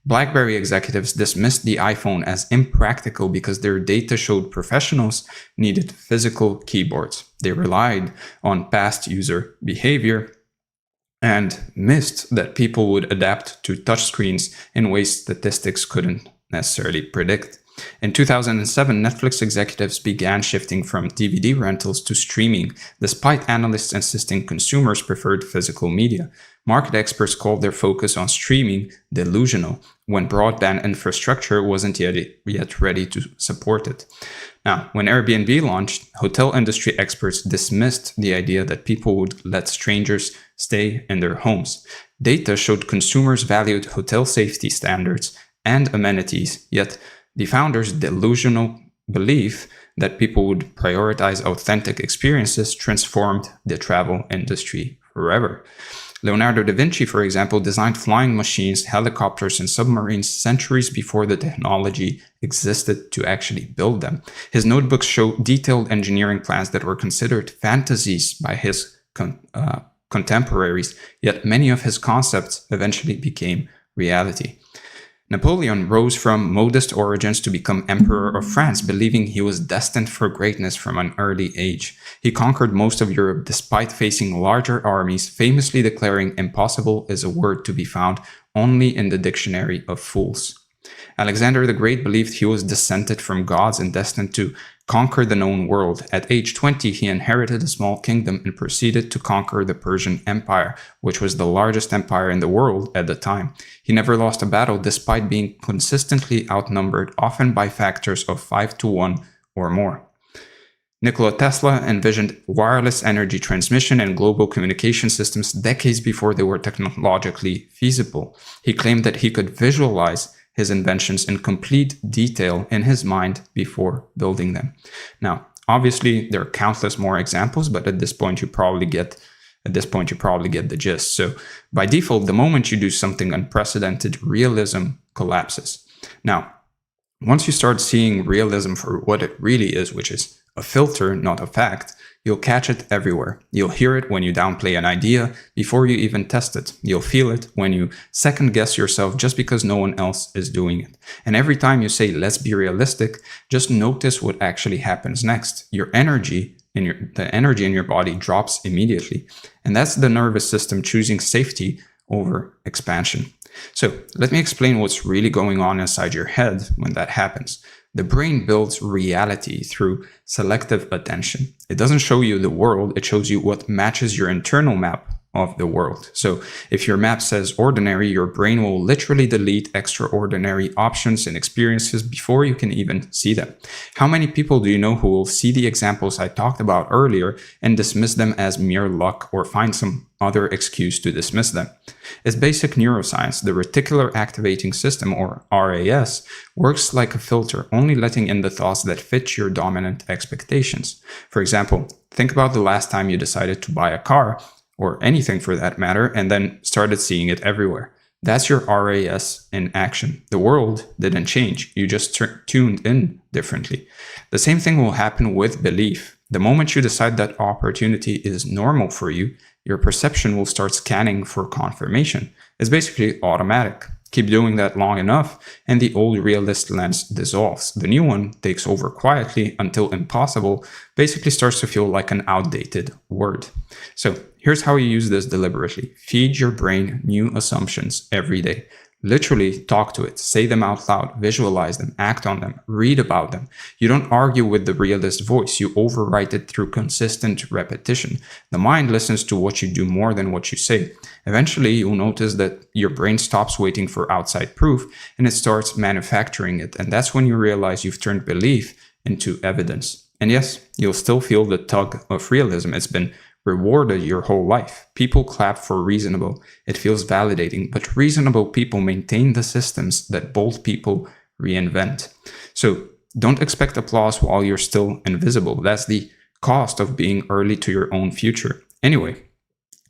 Speaker 1: BlackBerry executives dismissed the iPhone as impractical because their data showed professionals needed physical keyboards. They relied on past user behavior and missed that people would adapt to touchscreens in ways statistics couldn't necessarily predict. In 2007, Netflix executives began shifting from DVD rentals to streaming, despite analysts insisting consumers preferred physical media. Market experts called their focus on streaming delusional, when broadband infrastructure wasn't yet ready to support it. Now, when Airbnb launched, hotel industry experts dismissed the idea that people would let strangers stay in their homes. Data showed consumers valued hotel safety standards and amenities, yet the founders' delusional belief that people would prioritize authentic experiences transformed the travel industry forever. Leonardo da Vinci, for example, designed flying machines, helicopters, and submarines centuries before the technology existed to actually build them. His notebooks show detailed engineering plans that were considered fantasies by his contemporaries, yet many of his concepts eventually became reality. Napoleon rose from modest origins to become Emperor of France, believing he was destined for greatness from an early age. He conquered most of Europe despite facing larger armies, famously declaring impossible is a word to be found only in the dictionary of fools. Alexander the Great believed he was descended from gods and destined to conquer the known world. At age 20, he inherited a small kingdom and proceeded to conquer the Persian Empire, which was the largest empire in the world at the time. He never lost a battle despite being consistently outnumbered, often by factors of 5-1 or more. Nikola Tesla envisioned wireless energy transmission and global communication systems decades before they were technologically feasible. He claimed that he could visualize his inventions in complete detail in his mind before building them. Now, obviously, there are countless more examples, but at this point you probably get the gist. So, by default, the moment you do something unprecedented, realism collapses. Now, once you start seeing realism for what it really is, which is a filter, not a fact, you'll catch it everywhere. You'll hear it when you downplay an idea before you even test it. You'll feel it when you second guess yourself just because no one else is doing it. And every time you say, let's be realistic, just notice what actually happens next. The energy in your body drops immediately. And that's the nervous system choosing safety over expansion. So let me explain what's really going on inside your head when that happens. The brain builds reality through selective attention. It doesn't show you the world, it shows you what matches your internal map of the world. So if your map says ordinary, your brain will literally delete extraordinary options and experiences before you can even see them. How many people do you know who will see the examples I talked about earlier and dismiss them as mere luck or find some other excuse to dismiss them? It's basic neuroscience. The reticular activating system, or RAS, works like a filter, only letting in the thoughts that fit your dominant expectations. For example, think about the last time you decided to buy a car, or anything for that matter, and then started seeing it everywhere. That's your RAS in action. The world didn't change. You just tuned in differently. The same thing will happen with belief. The moment you decide that opportunity is normal for you, your perception will start scanning for confirmation. It's basically automatic. Keep doing that long enough, and the old realist lens dissolves. The new one takes over quietly until impossible basically starts to feel like an outdated word. So here's how you use this deliberately. Feed your brain new assumptions every day. Literally talk to it, say them out loud, visualize them, act on them, read about them. You don't argue with the realist voice, you overwrite it through consistent repetition. The mind listens to what you do more than what you say. Eventually, you'll notice that your brain stops waiting for outside proof and it starts manufacturing it. And that's when you realize you've turned belief into evidence. And yes, you'll still feel the tug of realism. It's been rewarded your whole life. People clap for reasonable. It feels validating, but reasonable people maintain the systems that bold people reinvent. So don't expect applause while you're still invisible. That's the cost of being early to your own future. Anyway,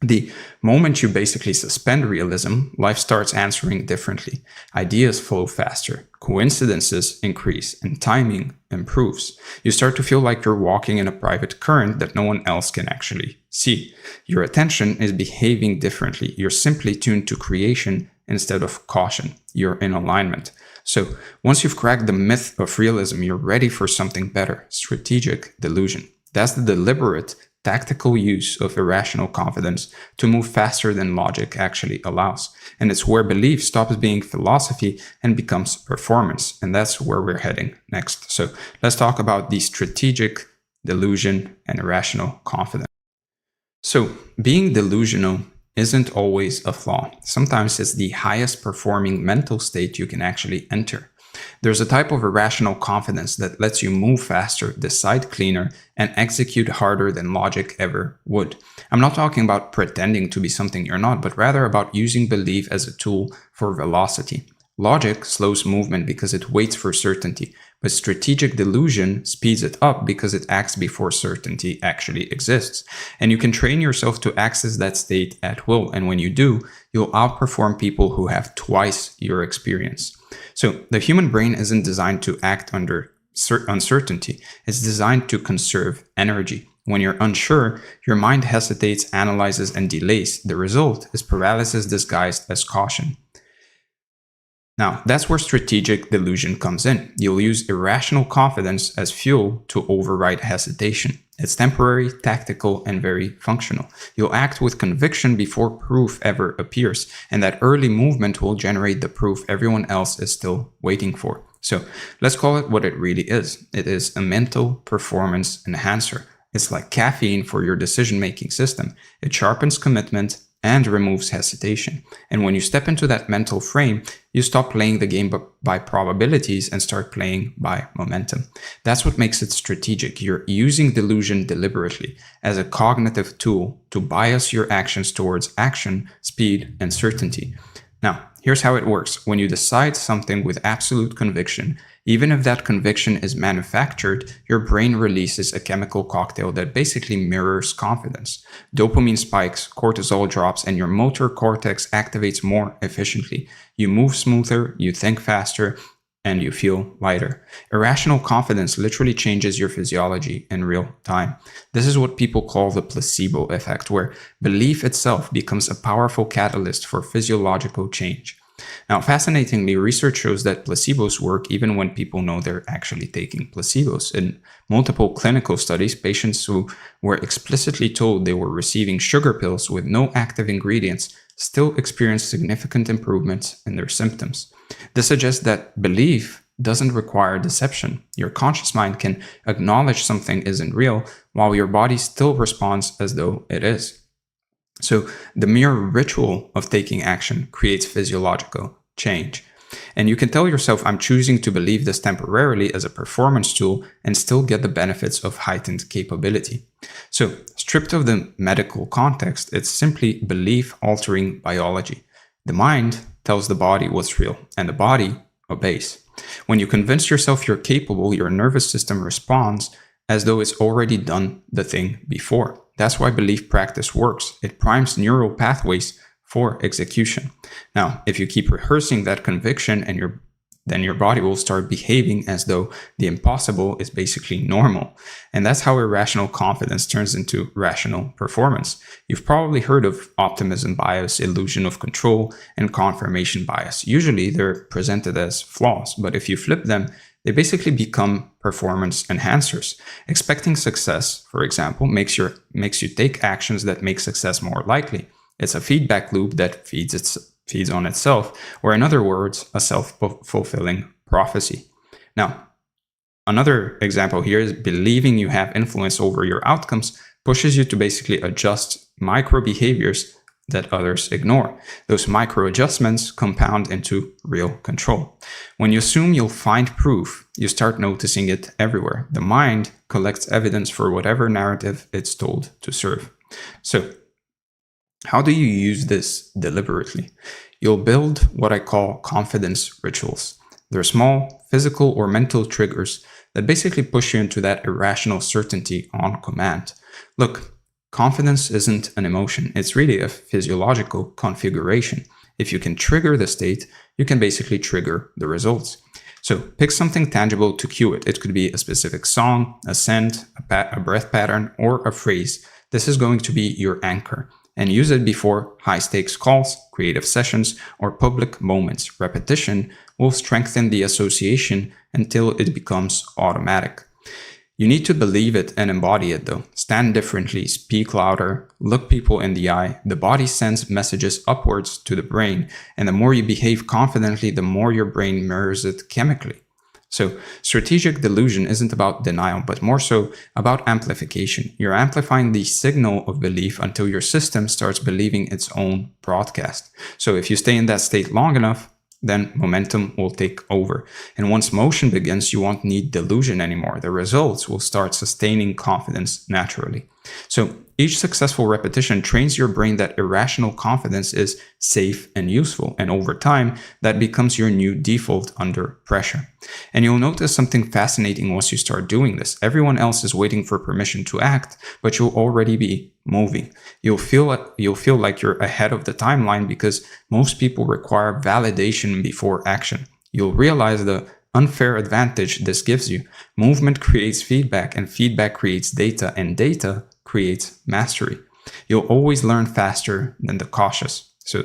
Speaker 1: the moment you basically suspend realism, life starts answering differently. Ideas flow faster, coincidences increase, and timing improves. You start to feel like you're walking in a private current that no one else can actually see. Your attention is behaving differently. You're simply tuned to creation instead of caution. You're in alignment. So once you've cracked the myth of realism, you're ready for something better, strategic delusion. That's the deliberate tactical use of irrational confidence to move faster than logic actually allows. And it's where belief stops being philosophy and becomes performance. And that's where we're heading next. So let's talk about the strategic, delusion, and irrational confidence. So being delusional isn't always a flaw. Sometimes it's the highest performing mental state you can actually enter. There's a type of irrational confidence that lets you move faster, decide cleaner, and execute harder than logic ever would. I'm not talking about pretending to be something you're not, but rather about using belief as a tool for velocity. Logic slows movement because it waits for certainty, but strategic delusion speeds it up because it acts before certainty actually exists. And you can train yourself to access that state at will, and when you do, you'll outperform people who have twice your experience. So the human brain isn't designed to act under uncertainty. It's designed to conserve energy. When you're unsure, your mind hesitates, analyzes, and delays. The result is paralysis disguised as caution. Now, that's where strategic delusion comes in. You'll use irrational confidence as fuel to override hesitation. It's temporary, tactical, and very functional. You'll act with conviction before proof ever appears, and that early movement will generate the proof everyone else is still waiting for. So let's call it what it really is. It is a mental performance enhancer. It's like caffeine for your decision-making system. It sharpens commitment and removes hesitation. And when you step into that mental frame, you stop playing the game by probabilities and start playing by momentum. That's what makes it strategic. You're using delusion deliberately as a cognitive tool to bias your actions towards action, speed, and certainty. Now, here's how it works. When you decide something with absolute conviction, even if that conviction is manufactured, your brain releases a chemical cocktail that basically mirrors confidence. Dopamine spikes, cortisol drops, and your motor cortex activates more efficiently. You move smoother, you think faster, and you feel lighter. Irrational confidence literally changes your physiology in real time. This is what people call the placebo effect, where belief itself becomes a powerful catalyst for physiological change. Now, fascinatingly, research shows that placebos work even when people know they're actually taking placebos. In multiple clinical studies, patients who were explicitly told they were receiving sugar pills with no active ingredients still experienced significant improvements in their symptoms. This suggests that belief doesn't require deception. Your conscious mind can acknowledge something isn't real while your body still responds as though it is. So the mere ritual of taking action creates physiological change. And you can tell yourself, I'm choosing to believe this temporarily as a performance tool and still get the benefits of heightened capability. So stripped of the medical context, it's simply belief-altering biology. The mind tells the body what's real, and the body obeys. When you convince yourself you're capable, your nervous system responds as though it's already done the thing before. That's why belief practice works. It primes neural pathways for execution. Now, if you keep rehearsing that conviction, then your body will start behaving as though the impossible is basically normal. And that's how irrational confidence turns into rational performance. You've probably heard of optimism bias, illusion of control, and confirmation bias. Usually they're presented as flaws, but if you flip them, they basically become performance enhancers. Expecting success, for example, makes you take actions that make success more likely. It's a feedback loop that feeds on itself, or in other words, a self-fulfilling prophecy. Now, another example here is believing you have influence over your outcomes pushes you to basically adjust micro behaviors that others ignore. Those micro adjustments compound into real control. When you assume you'll find proof, you start noticing it everywhere. The mind collects evidence for whatever narrative it's told to serve. So, how do you use this deliberately? You'll build what I call confidence rituals. They're small, physical or mental triggers that basically push you into that irrational certainty on command. Look, confidence isn't an emotion. It's really a physiological configuration. If you can trigger the state, you can basically trigger the results. So pick something tangible to cue it. It could be a specific song, a scent, a breath pattern, or a phrase. This is going to be your anchor. And use it before high-stakes calls, creative sessions, or public moments. Repetition will strengthen the association until it becomes automatic. You need to believe it and embody it though. Stand differently, speak louder, look people in the eye. The body sends messages upwards to the brain, and the more you behave confidently, the more your brain mirrors it chemically. So strategic delusion isn't about denial, but more so about amplification. You're amplifying the signal of belief until your system starts believing its own broadcast. So if you stay in that state long enough, then momentum will take over. And once motion begins, you won't need delusion anymore. The results will start sustaining confidence naturally. So each successful repetition trains your brain that irrational confidence is safe and useful. And over time, that becomes your new default under pressure. And you'll notice something fascinating once you start doing this. Everyone else is waiting for permission to act, but you'll already be moving. You'll feel like you're ahead of the timeline because most people require validation before action. You'll realize the unfair advantage this gives you. Movement creates feedback, and feedback creates data, and data creates mastery. You'll always learn faster than the cautious. So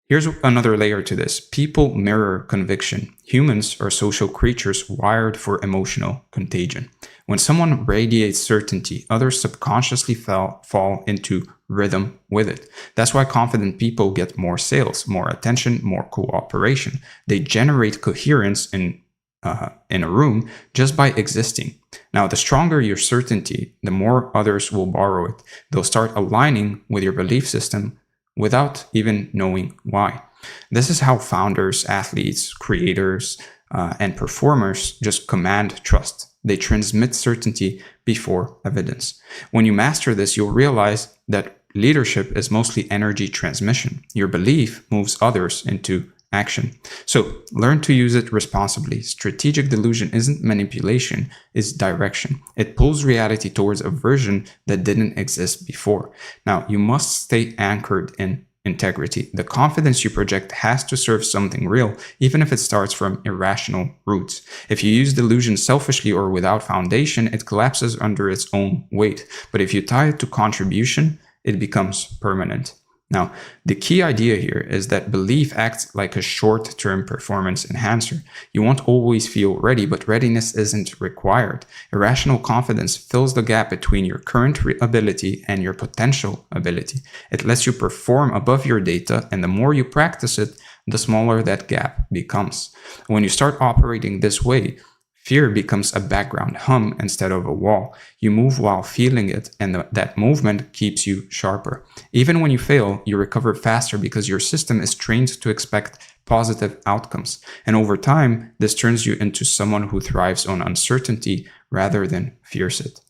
Speaker 1: here's another layer to this. People mirror conviction. Humans are social creatures wired for emotional contagion. When someone radiates certainty, others subconsciously fall into rhythm with it. That's why confident people get more sales, more attention, more cooperation. They generate coherence in a room just by existing. Now, the stronger your certainty, the more others will borrow it. They'll start aligning with your belief system without even knowing why. This is how founders, athletes, creators, and performers just command trust. They transmit certainty before evidence. When you master this, you'll realize that leadership is mostly energy transmission. Your belief moves others into action. So learn to use it responsibly. Strategic delusion isn't manipulation, it's direction. It pulls reality towards a version that didn't exist before. Now, you must stay anchored in integrity. The confidence you project has to serve something real, even if it starts from irrational roots. If you use delusion selfishly or without foundation, it collapses under its own weight. But if you tie it to contribution, it becomes permanent. Now, the key idea here is that belief acts like a short-term performance enhancer. You won't always feel ready, but readiness isn't required. Irrational confidence fills the gap between your current ability and your potential ability. It lets you perform above your data, and the more you practice it, the smaller that gap becomes. When you start operating this way, fear becomes a background hum instead of a wall. You move while feeling it, and that movement keeps you sharper. Even when you fail, you recover faster because your system is trained to expect positive outcomes. And over time, this turns you into someone who thrives on uncertainty rather than fears it.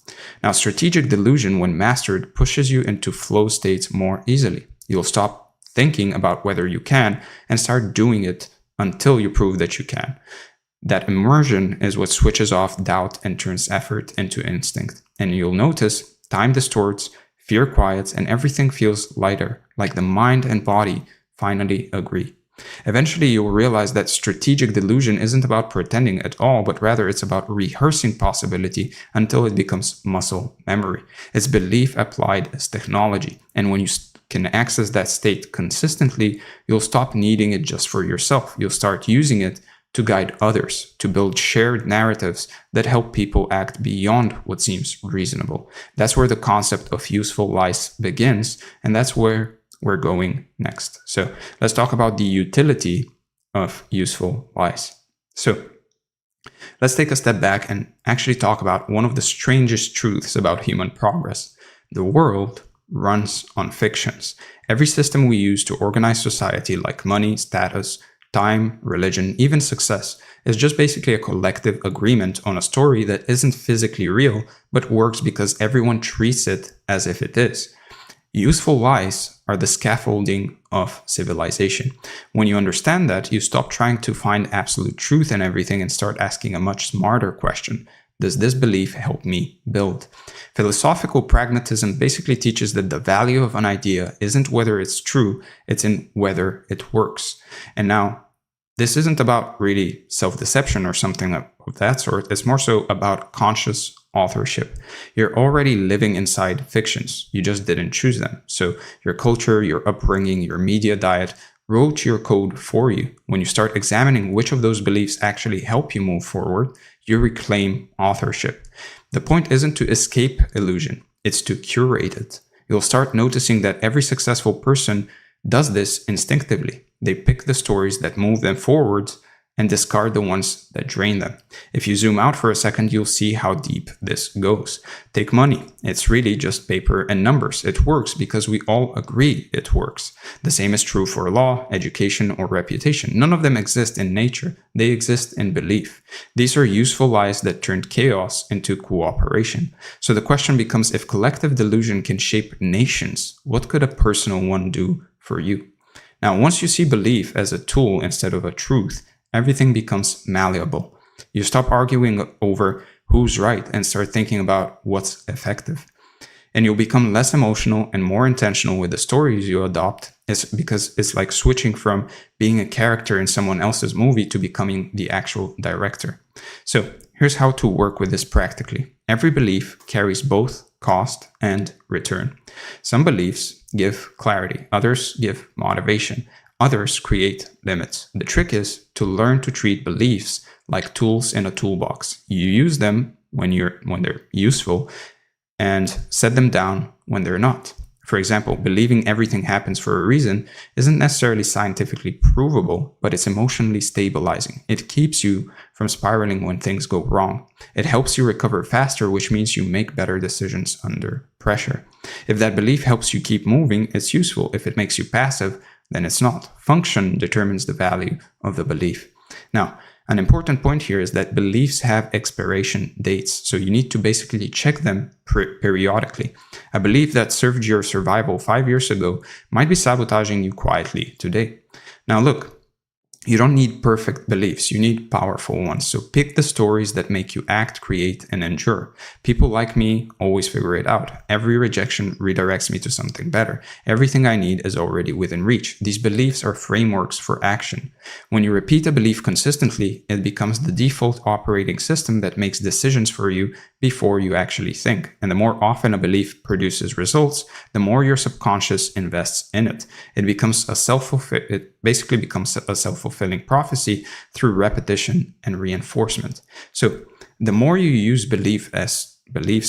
Speaker 1: Now, strategic delusion, when mastered, pushes you into flow states more easily. You'll stop thinking about whether you can and start doing it until you prove that you can. That immersion is what switches off doubt and turns effort into instinct. And you'll notice time distorts, fear quiets, and everything feels lighter, like the mind and body finally agree. Eventually, you'll realize that strategic delusion isn't about pretending at all, but rather it's about rehearsing possibility until it becomes muscle memory. It's belief applied as technology. And when you can access that state consistently, you'll stop needing it just for yourself. You'll start using it to guide others, to build shared narratives that help people act beyond what seems reasonable. That's where the concept of useful lies begins, and that's where we're going next. So let's talk about the utility of useful lies. So let's take a step back and actually talk about one of the strangest truths about human progress. The world runs on fictions. Every system we use to organize society, like money, status, time, religion, even success, is just basically a collective agreement on a story that isn't physically real, but works because everyone treats it as if it is. Useful lies are the scaffolding of civilization. When you understand that, you stop trying to find absolute truth in everything and start asking a much smarter question. Does this belief help me build? Philosophical pragmatism basically teaches that the value of an idea isn't whether it's true, it's in whether it works. And now, this isn't about really self-deception or something of that sort. It's more so about conscious authorship. You're already living inside fictions. You just didn't choose them. So your culture, your upbringing, your media diet, wrote your code for you. When you start examining which of those beliefs actually help you move forward, you reclaim authorship. The point isn't to escape illusion, it's to curate it. You'll start noticing that every successful person does this instinctively. They pick the stories that move them forward and discard the ones that drain them. If you zoom out for a second, you'll see how deep this goes. Take money. It's really just paper and numbers. It works because we all agree it works. The same is true for law, education, or reputation. None of them exist in nature. They exist in belief. These are useful lies that turned chaos into cooperation. So the question becomes, if collective delusion can shape nations, what could a personal one do for you? Now, once you see belief as a tool instead of a truth, everything becomes malleable. You stop arguing over who's right and start thinking about what's effective. And you'll become less emotional and more intentional with the stories you adopt. It's because it's like switching from being a character in someone else's movie to becoming the actual director. So here's how to work with this practically. Every belief carries both cost and return. Some beliefs give clarity, others give motivation. Others create limits. The trick is to learn to treat beliefs like tools in a toolbox. You use them when they're useful and set them down when they're not. For example, believing everything happens for a reason isn't necessarily scientifically provable, but it's emotionally stabilizing. It keeps you from spiraling when things go wrong. It helps you recover faster, which means you make better decisions under pressure. If that belief helps you keep moving, it's useful. If it makes you passive, then it's not. Function determines the value of the belief. Now, an important point here is that beliefs have expiration dates, so you need to basically check them periodically. A belief that served your survival 5 years ago might be sabotaging you quietly today. Now look, you don't need perfect beliefs, you need powerful ones. So pick the stories that make you act, create, and endure. People like me always figure it out. Every rejection redirects me to something better. Everything I need is already within reach. These beliefs are frameworks for action. When you repeat a belief consistently, it becomes the default operating system that makes decisions for you before you actually think. And the more often a belief produces results, the more your subconscious invests in it. It basically becomes a self-fulfilling prophecy through repetition and reinforcement. So the more you use beliefs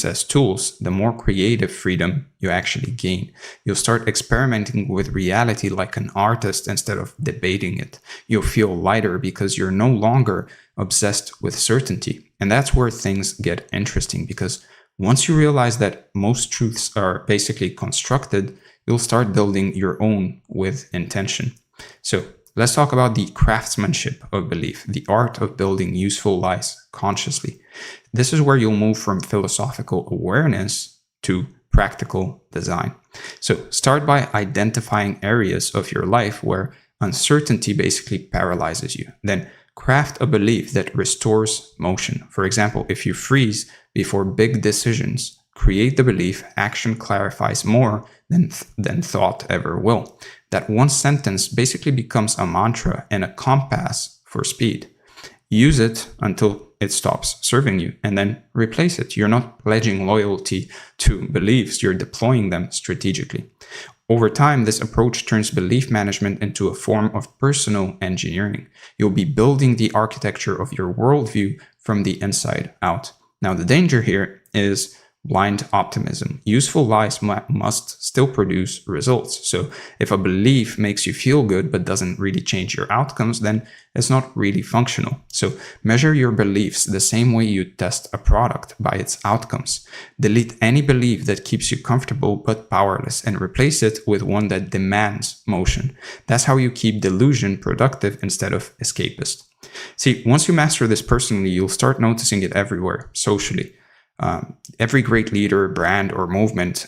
Speaker 1: as tools, the more creative freedom you actually gain. You'll start experimenting with reality like an artist instead of debating it. You'll feel lighter because you're no longer obsessed with certainty. And that's where things get interesting, because once you realize that most truths are basically constructed, you'll start building your own with intention. So let's talk about the craftsmanship of belief, the art of building useful lies consciously. This is where you'll move from philosophical awareness to practical design. So start by identifying areas of your life where uncertainty basically paralyzes you. Then craft a belief that restores motion. For example, if you freeze before big decisions, create the belief action clarifies more than thought ever will. That one sentence basically becomes a mantra and a compass for speed. Use it until it stops serving you and then replace it. You're not pledging loyalty to beliefs, you're deploying them strategically. Over time, this approach turns belief management into a form of personal engineering. You'll be building the architecture of your worldview from the inside out. Now, the danger here is blind optimism. Useful lies must still produce results. So if a belief makes you feel good but doesn't really change your outcomes, then it's not really functional. So measure your beliefs the same way you test a product, by its outcomes. Delete any belief that keeps you comfortable but powerless and replace it with one that demands motion. That's how you keep delusion productive instead of escapist. See, once you master this personally, you'll start noticing it everywhere, socially. Every great leader, brand, or movement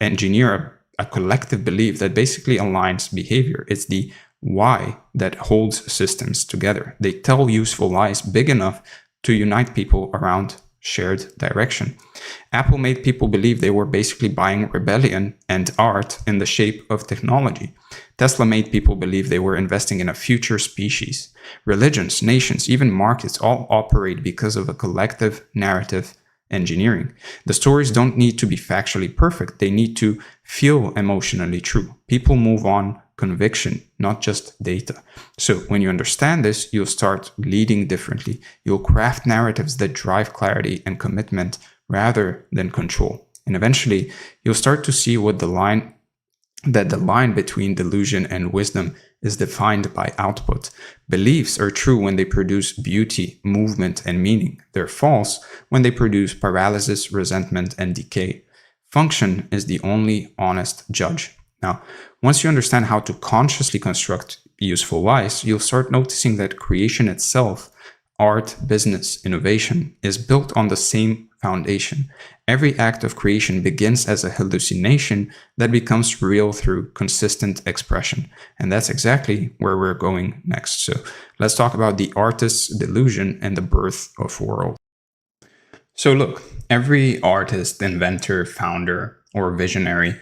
Speaker 1: engineer a collective belief that basically aligns behavior. It's the why that holds systems together. They tell useful lies big enough to unite people around shared direction. Apple made people believe they were basically buying rebellion and art in the shape of technology. Tesla made people believe they were investing in a future species. Religions, nations, even markets all operate because of a collective narrative engineering. The stories don't need to be factually perfect. They need to feel emotionally true. People move on conviction, not just data. So when you understand this, you'll start leading differently. You'll craft narratives that drive clarity and commitment rather than control. And eventually, you'll start to see the line between delusion and wisdom is defined by output. Beliefs are true when they produce beauty, movement, and meaning. They're false when they produce paralysis, resentment, and decay. Function is the only honest judge. Now, once you understand how to consciously construct useful lives, you'll start noticing that creation itself, art, business, innovation, is built on the same foundation. Every act of creation begins as a hallucination that becomes real through consistent expression. And that's exactly where we're going next. So let's talk about the artist's delusion and the birth of world. So look, every artist, inventor, founder, or visionary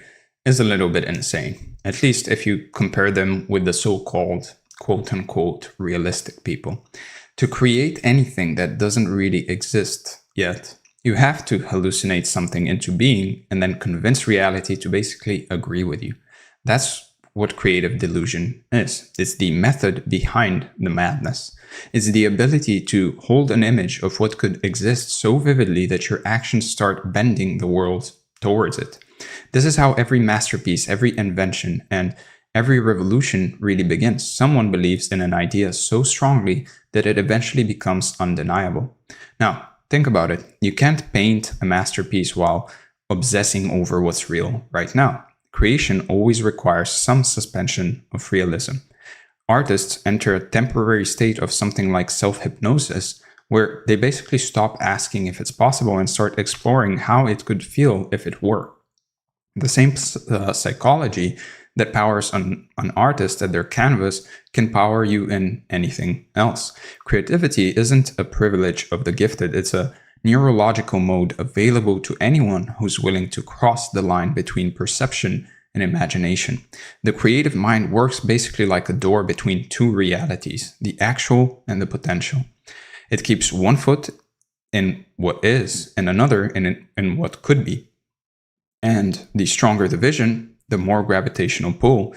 Speaker 1: is a little bit insane, at least if you compare them with the so-called quote-unquote realistic people. To create anything that doesn't really exist yet, you have to hallucinate something into being and then convince reality to basically agree with you. That's what creative delusion is. It's the method behind the madness. It's the ability to hold an image of what could exist so vividly that your actions start bending the world towards it. This is how every masterpiece, every invention, and every revolution really begins. Someone believes in an idea so strongly that it eventually becomes undeniable. Now, think about it. You can't paint a masterpiece while obsessing over what's real right now. Creation always requires some suspension of realism. Artists enter a temporary state of something like self-hypnosis, where they basically stop asking if it's possible and start exploring how it could feel if it were. The same psychology that powers an artist at their canvas can power you in anything else. Creativity isn't a privilege of the gifted, it's a neurological mode available to anyone who's willing to cross the line between perception and imagination. The creative mind works basically like a door between two realities, the actual and the potential. It keeps one foot in what is and another in what could be. And the stronger the vision, the more gravitational pull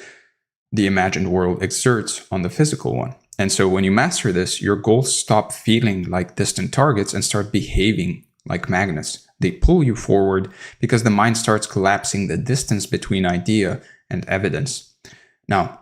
Speaker 1: the imagined world exerts on the physical one. And so when you master this, your goals stop feeling like distant targets and start behaving like magnets. They pull you forward because the mind starts collapsing the distance between idea and evidence. Now,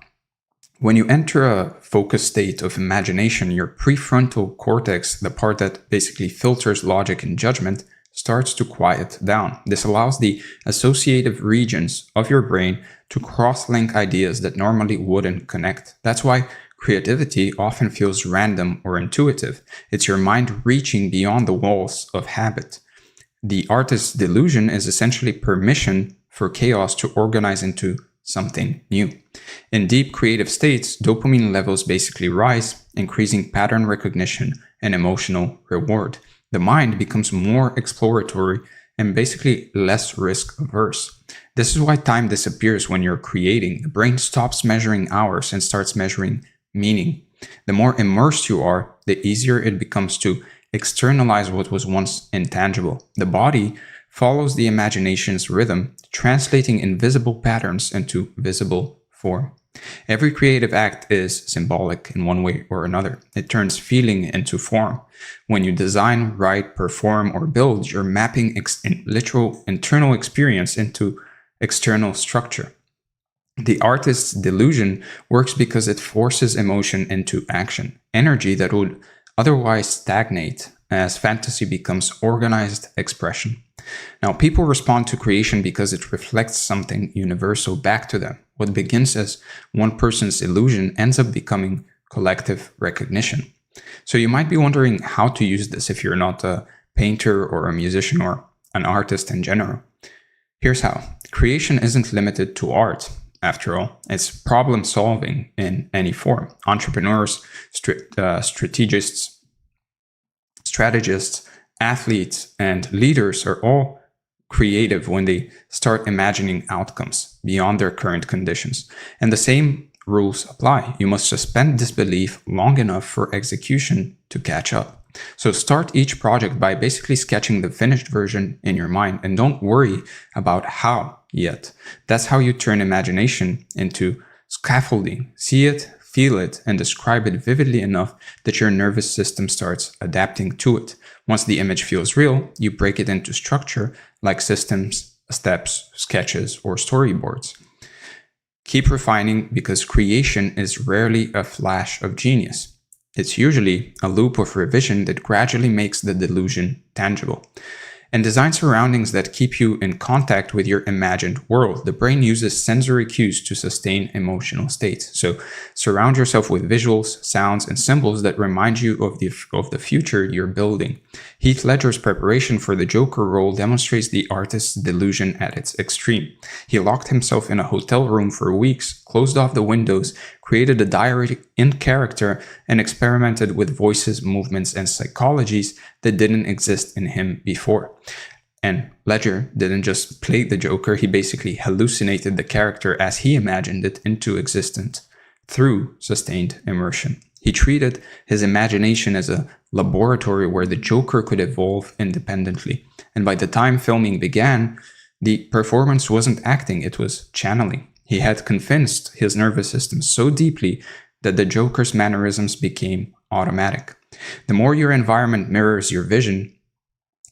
Speaker 1: when you enter a focused state of imagination, your prefrontal cortex, the part that basically filters logic and judgment, starts to quiet down. This allows the associative regions of your brain to cross-link ideas that normally wouldn't connect. That's why creativity often feels random or intuitive. It's your mind reaching beyond the walls of habit. The artist's delusion is essentially permission for chaos to organize into something new. In deep creative states, dopamine levels basically rise, increasing pattern recognition and emotional reward. The mind becomes more exploratory and basically less risk-averse. This is why time disappears when you're creating. The brain stops measuring hours and starts measuring meaning. The more immersed you are, the easier it becomes to externalize what was once intangible. The body follows the imagination's rhythm, translating invisible patterns into visible form. Every creative act is symbolic in one way or another. It turns feeling into form. When you design, write, perform, or build, you're mapping literal internal experience into external structure. The artist's delusion works because it forces emotion into action, energy that would otherwise stagnate as fantasy becomes organized expression. Now, people respond to creation because it reflects something universal back to them. What begins as one person's illusion ends up becoming collective recognition. So you might be wondering how to use this if you're not a painter or a musician or an artist in general. Here's how. Creation isn't limited to art. After all, it's problem solving in any form. Entrepreneurs, strategists, athletes, and leaders are all creative when they start imagining outcomes beyond their current conditions. And the same rules apply. You must suspend disbelief long enough for execution to catch up. So start each project by basically sketching the finished version in your mind and don't worry about how yet. That's how you turn imagination into scaffolding. See it, feel it, and describe it vividly enough that your nervous system starts adapting to it. Once the image feels real, you break it into structure like systems, steps, sketches, or storyboards. Keep refining because creation is rarely a flash of genius. It's usually a loop of revision that gradually makes the delusion tangible. And design surroundings that keep you in contact with your imagined world. The brain uses sensory cues to sustain emotional states. So surround yourself with visuals, sounds, and symbols that remind you of the future you're building. Heath Ledger's preparation for the Joker role demonstrates the artist's delusion at its extreme. He locked himself in a hotel room for weeks, closed off the windows, created a diary in character, and experimented with voices, movements, and psychologies that didn't exist in him before. And Ledger didn't just play the Joker, he basically hallucinated the character as he imagined it into existence through sustained immersion. He treated his imagination as a laboratory where the Joker could evolve independently. And by the time filming began, the performance wasn't acting, it was channeling. He had convinced his nervous system so deeply that the Joker's mannerisms became automatic. The more your environment mirrors your vision,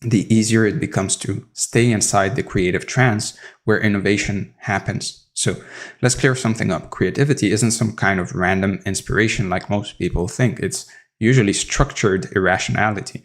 Speaker 1: the easier it becomes to stay inside the creative trance where innovation happens. So let's clear something up. Creativity isn't some kind of random inspiration like most people think. It's usually structured irrationality.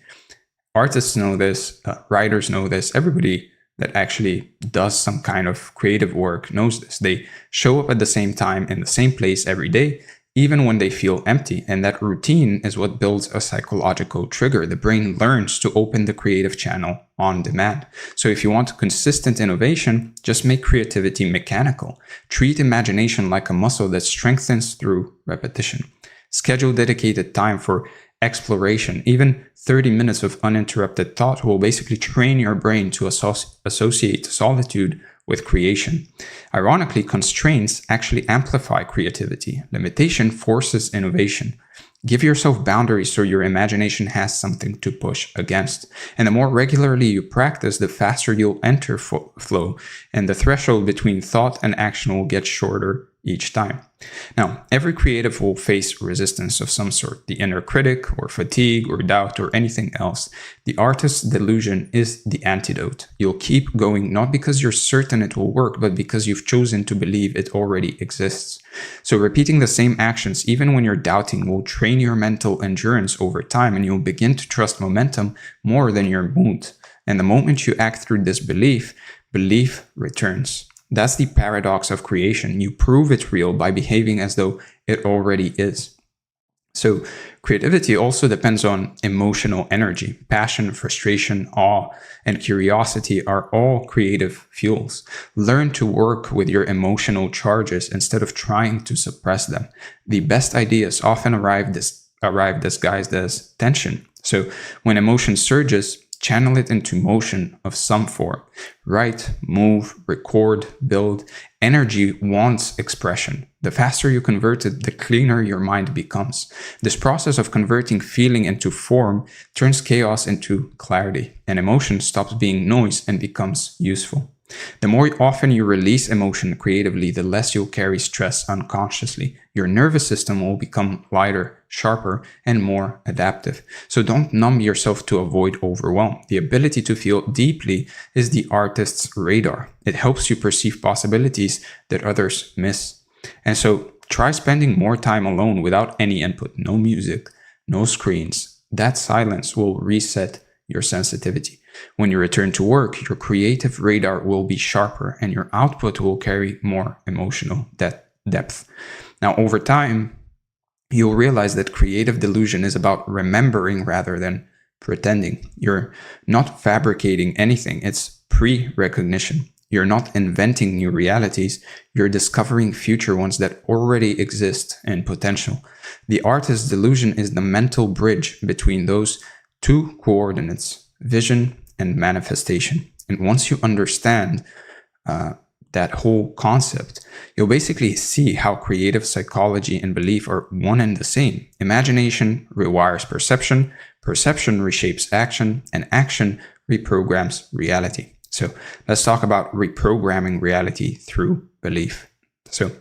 Speaker 1: Artists know this, writers know this, everybody that actually does some kind of creative work knows this. They show up at the same time in the same place every day, even when they feel empty. And that routine is what builds a psychological trigger. The brain learns to open the creative channel on demand. So if you want consistent innovation, just make creativity mechanical. Treat imagination like a muscle that strengthens through repetition. Schedule dedicated time for exploration. Even 30 minutes of uninterrupted thought will basically train your brain to associate solitude with creation. Ironically, constraints actually amplify creativity. Limitation forces innovation. Give yourself boundaries so your imagination has something to push against. And the more regularly you practice, the faster you'll enter flow, and the threshold between thought and action will get shorter each time. Now, every creative will face resistance of some sort, the inner critic or fatigue or doubt or anything else. The artist's delusion is the antidote. You'll keep going not because you're certain it will work, but because you've chosen to believe it already exists. So repeating the same actions, even when you're doubting, will train your mental endurance over time, and you'll begin to trust momentum more than your mood. And the moment you act through this belief returns. That's the paradox of creation. You prove it's real by behaving as though it already is. So creativity also depends on emotional energy. Passion, frustration, awe, and curiosity are all creative fuels. Learn to work with your emotional charges instead of trying to suppress them. The best ideas often arrive disguised as tension. So when emotion surges, channel it into motion of some form. Write, move, record, build. Energy wants expression. The faster you convert it, the cleaner your mind becomes. This process of converting feeling into form turns chaos into clarity, and emotion stops being noise and becomes useful. The more often you release emotion creatively, the less you'll carry stress unconsciously. Your nervous system will become lighter, sharper, and more adaptive. So don't numb yourself to avoid overwhelm. The ability to feel deeply is the artist's radar. It helps you perceive possibilities that others miss. And so try spending more time alone without any input, no music, no screens. That silence will reset your sensitivity. When you return to work, your creative radar will be sharper and your output will carry more emotional depth. Now, over time, you'll realize that creative delusion is about remembering rather than pretending. You're not fabricating anything, it's pre-recognition. You're not inventing new realities, you're discovering future ones that already exist in potential. The artist's delusion is the mental bridge between those two coordinates, vision and manifestation. And once you understand that whole concept, you'll basically see how creative psychology and belief are one and the same. Imagination rewires perception, perception reshapes action, and action reprograms reality. So let's talk about reprogramming reality through belief. So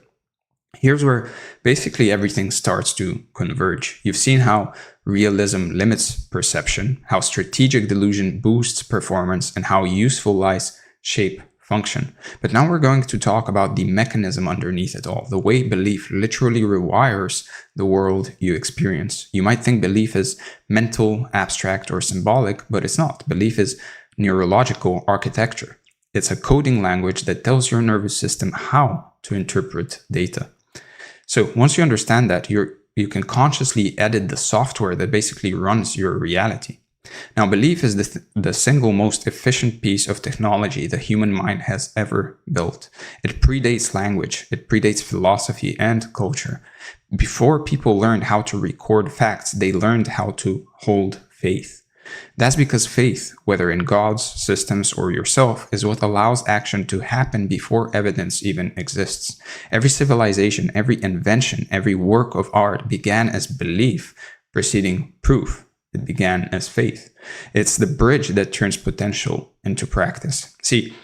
Speaker 1: Here's where basically everything starts to converge. You've seen how realism limits perception, how strategic delusion boosts performance, and how useful lies shape function. But now we're going to talk about the mechanism underneath it all, the way belief literally rewires the world you experience. You might think belief is mental, abstract, or symbolic, but it's not. Belief is neurological architecture. It's a coding language that tells your nervous system how to interpret data. So once you understand that, you can consciously edit the software that basically runs your reality. Now, belief is the single most efficient piece of technology the human mind has ever built. It predates language, it predates philosophy and culture. Before people learned how to record facts, they learned how to hold faith. That's because faith, whether in gods, systems, or yourself, is what allows action to happen before evidence even exists. Every civilization, every invention, every work of art began as belief, preceding proof. It began as faith. It's the bridge that turns potential into practice. See,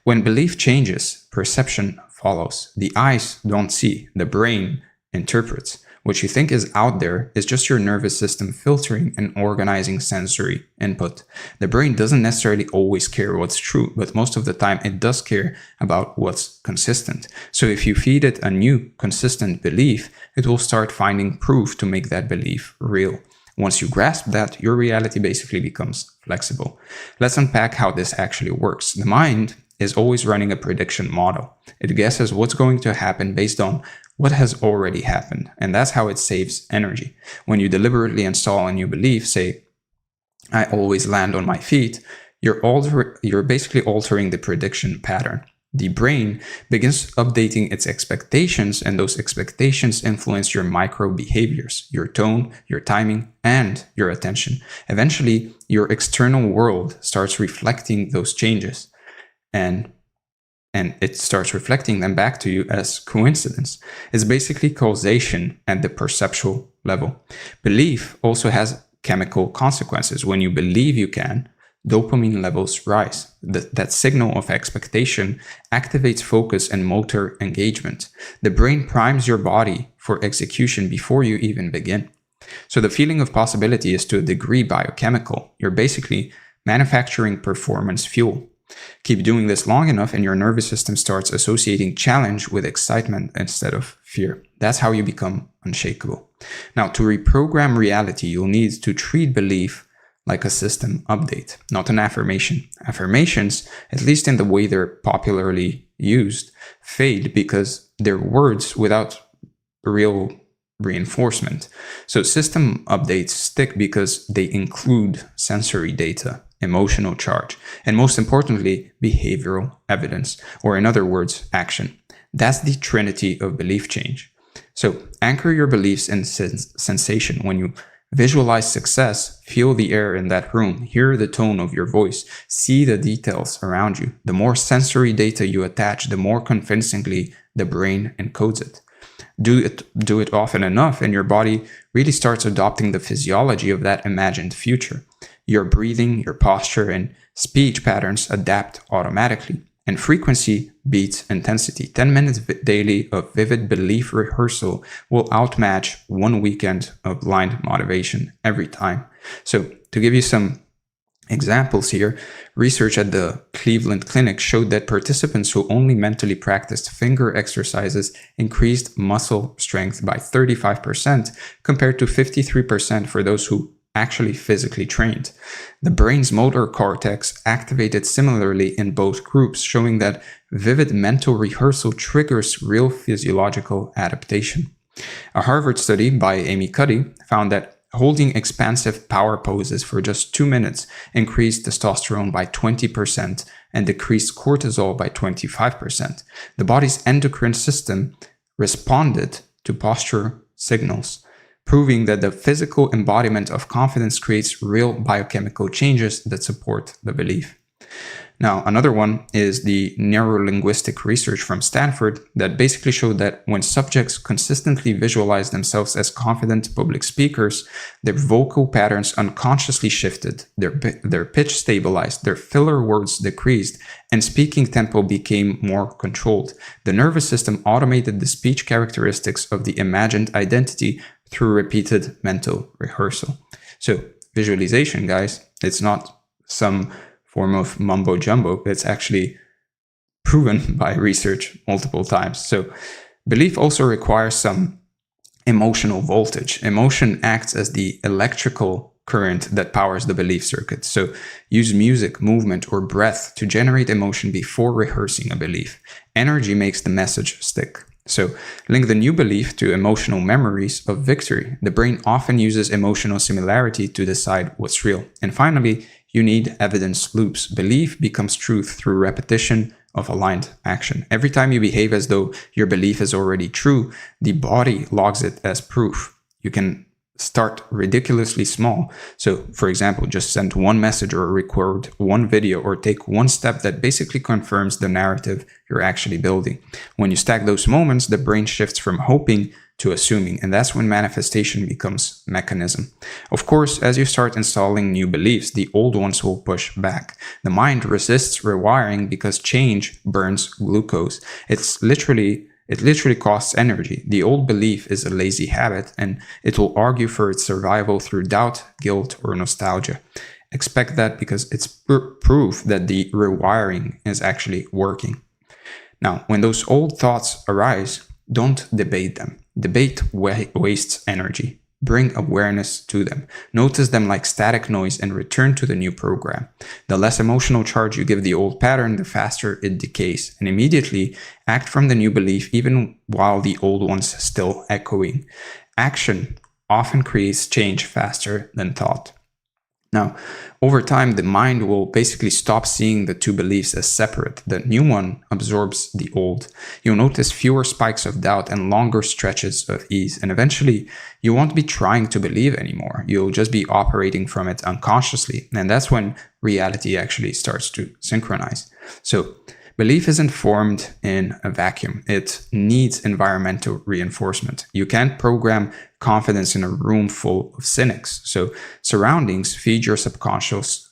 Speaker 1: when belief changes, perception follows. The eyes don't see, the brain interprets. What you think is out there is just your nervous system filtering and organizing sensory input. The brain doesn't necessarily always care what's true, but most of the time it does care about what's consistent. So if you feed it a new, consistent belief, it will start finding proof to make that belief real. Once you grasp that, your reality basically becomes flexible. Let's unpack how this actually works. The mind is always running a prediction model. It guesses what's going to happen based on what has already happened, and that's how it saves energy. When you deliberately install a new belief, say, I always land on my feet, you're basically altering the prediction pattern. The brain begins updating its expectations, and those expectations influence your micro behaviors, your tone, your timing, and your attention. Eventually, your external world starts reflecting those changes, and it starts reflecting them back to you as coincidence. It's basically causation at the perceptual level. Belief also has chemical consequences. When you believe you can, dopamine levels rise. That signal of expectation activates focus and motor engagement. The brain primes your body for execution before you even begin. So the feeling of possibility is to a degree biochemical. You're basically manufacturing performance fuel. Keep doing this long enough and your nervous system starts associating challenge with excitement instead of fear. That's how you become unshakable. Now, to reprogram reality, you'll need to treat belief like a system update, not an affirmation. Affirmations, at least in the way they're popularly used, fade because they're words without real reinforcement. So system updates stick because they include sensory data, emotional charge, and most importantly, behavioral evidence, or in other words, action. That's the trinity of belief change. So anchor your beliefs in sensation. When you visualize success, feel the air in that room, hear the tone of your voice, see the details around you. The more sensory data you attach, the more convincingly the brain encodes it. Do it often enough, and your body really starts adopting the physiology of that imagined future. Your breathing, your posture, and speech patterns adapt automatically, and frequency beats intensity. 10 minutes daily of vivid belief rehearsal will outmatch 1 weekend of blind motivation every time. So to give you some examples here, research at the Cleveland Clinic showed that participants who only mentally practiced finger exercises increased muscle strength by 35% compared to 53% for those who actually physically trained. The brain's motor cortex activated similarly in both groups, showing that vivid mental rehearsal triggers real physiological adaptation. A Harvard study by Amy Cuddy found that holding expansive power poses for just 2 minutes increased testosterone by 20% and decreased cortisol by 25%. The body's endocrine system responded to posture signals, proving that the physical embodiment of confidence creates real biochemical changes that support the belief. Now, another one is the neurolinguistic research from Stanford that basically showed that when subjects consistently visualize themselves as confident public speakers, their vocal patterns unconsciously shifted, their pitch stabilized, their filler words decreased, and speaking tempo became more controlled. The nervous system automated the speech characteristics of the imagined identity through repeated mental rehearsal. So, visualization, guys, it's not some form of mumbo jumbo. It's actually proven by research multiple times. So belief also requires some emotional voltage. Emotion acts as the electrical current that powers the belief circuit. So use music, movement, or breath to generate emotion before rehearsing a belief. Energy makes the message stick. So link the new belief to emotional memories of victory. The brain often uses emotional similarity to decide what's real. And finally, you need evidence loops. Belief becomes truth through repetition of aligned action. Every time you behave as though your belief is already true, the body logs it as proof. You can start ridiculously small. So, for example, just send one message or record one video or take one step that basically confirms the narrative you're actually building. When you stack those moments, the brain shifts from hoping to assuming, and that's when manifestation becomes mechanism. Of course, as you start installing new beliefs, the old ones will push back. The mind resists rewiring because change burns glucose. It literally costs energy. The old belief is a lazy habit, and it will argue for its survival through doubt, guilt, or nostalgia. Expect that because it's proof that the rewiring is actually working. Now, when those old thoughts arise, don't debate them. Debate wastes energy. Bring awareness to them. Notice them like static noise and return to the new program. The less emotional charge you give the old pattern, the faster it decays. And immediately act from the new belief even while the old one's still echoing. Action often creates change faster than thought. Now, over time, the mind will basically stop seeing the two beliefs as separate. The new one absorbs the old. You'll notice fewer spikes of doubt and longer stretches of ease. And eventually, you won't be trying to believe anymore. You'll just be operating from it unconsciously. And that's when reality actually starts to synchronize. So, belief isn't formed in a vacuum. It needs environmental reinforcement. You can't program confidence in a room full of cynics. So surroundings feed your subconscious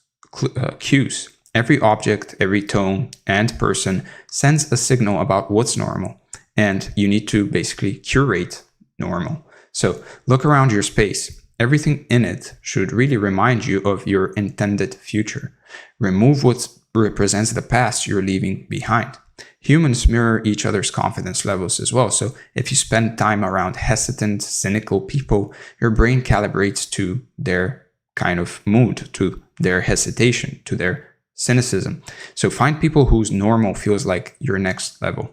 Speaker 1: cues. Every object, every tone, and person sends a signal about what's normal. And you need to basically curate normal. So look around your space. Everything in it should really remind you of your intended future. Remove what represents the past you're leaving behind. Humans mirror each other's confidence levels as well. So if you spend time around hesitant, cynical people, your brain calibrates to their kind of mood, to their hesitation, to their cynicism. So find people whose normal feels like your next level.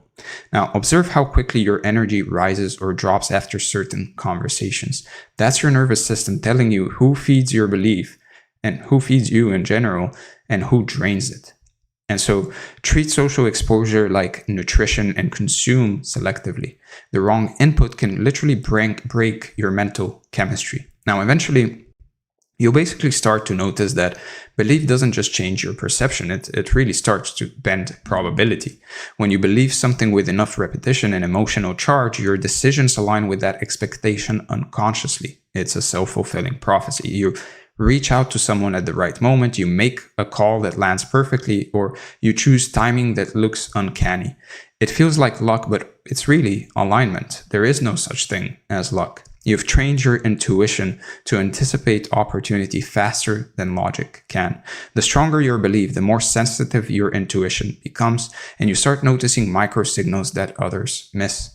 Speaker 1: Now, observe how quickly your energy rises or drops after certain conversations. That's your nervous system telling you who feeds your belief and who feeds you in general and who drains it. And so treat social exposure like nutrition and consume selectively. The wrong input can literally break your mental chemistry. Now, eventually, you'll basically start to notice that belief doesn't just change your perception, it really starts to bend probability. When you believe something with enough repetition and emotional charge, your decisions align with that expectation unconsciously. It's a self-fulfilling prophecy. You reach out to someone at the right moment, you make a call that lands perfectly, or you choose timing that looks uncanny. It feels like luck, but it's really alignment. There is no such thing as luck. You've trained your intuition to anticipate opportunity faster than logic can. The stronger your belief, the more sensitive your intuition becomes, and you start noticing micro signals that others miss.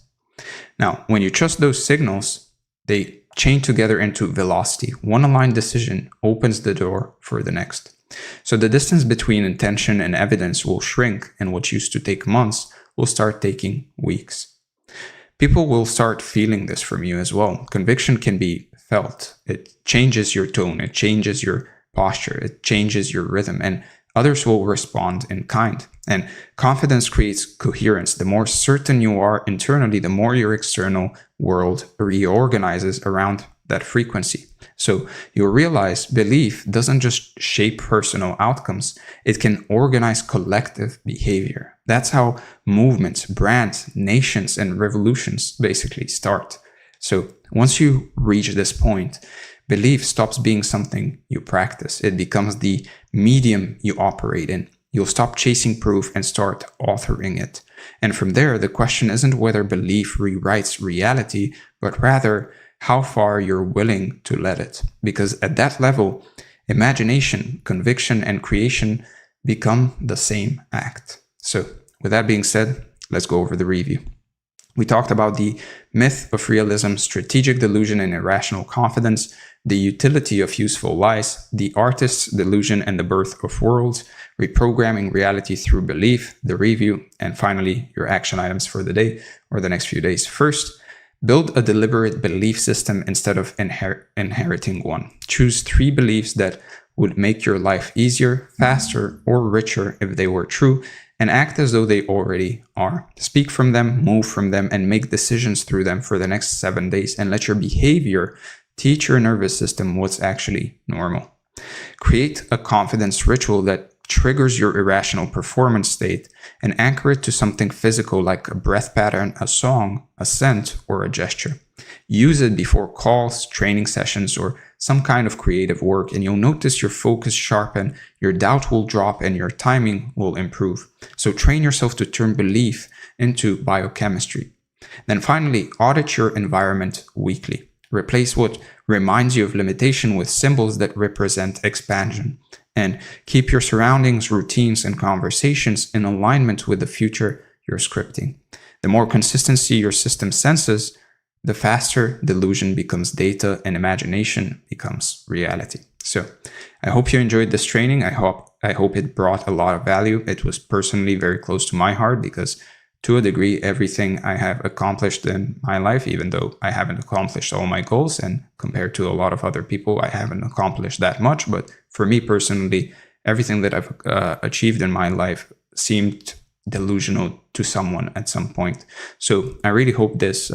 Speaker 1: Now, when you trust those signals, they chain together into velocity. One aligned decision opens the door for the next. So the distance between intention and evidence will shrink, and what used to take months will start taking weeks. People will start feeling this from you as well. Conviction can be felt. It changes your tone, it changes your posture, it changes your rhythm, and others will respond in kind. And confidence creates coherence. The more certain you are internally, the more your external world reorganizes around that frequency. So you'll realize belief doesn't just shape personal outcomes, it can organize collective behavior. That's how movements, brands, nations, and revolutions basically start. So once you reach this point, belief stops being something you practice. It becomes the medium you operate in. You'll stop chasing proof and start authoring it. And from there, the question isn't whether belief rewrites reality, but rather how far you're willing to let it. Because at that level, imagination, conviction, and creation become the same act. So with that being said, let's go over the review. We talked about the myth of realism, strategic delusion and irrational confidence, the utility of useful lies, the artist's delusion and the birth of worlds, reprogramming reality through belief, the review, and finally, your action items for the day or the next few days. First, build a deliberate belief system instead of inheriting one. Choose 3 beliefs that would make your life easier, faster, or richer if they were true, and act as though they already are. Speak from them, move from them, and make decisions through them for the next 7 days, and let your behavior teach your nervous system what's actually normal. Create a confidence ritual that triggers your irrational performance state and anchor it to something physical like a breath pattern, a song, a scent, or a gesture. Use it before calls, training sessions, or some kind of creative work, and you'll notice your focus sharpen, your doubt will drop, and your timing will improve. So train yourself to turn belief into biochemistry. Then finally, audit your environment weekly. Replace what reminds you of limitation with symbols that represent expansion. And keep your surroundings, routines, and conversations in alignment with the future you're scripting. The more consistency your system senses, the faster delusion becomes data and imagination becomes reality. So I hope you enjoyed this training. I hope it brought a lot of value. It was personally very close to my heart because to a degree, everything I have accomplished in my life, even though I haven't accomplished all my goals, and compared to a lot of other people, I haven't accomplished that much. But for me personally, everything that I've achieved in my life seemed delusional to someone at some point. So I really hope this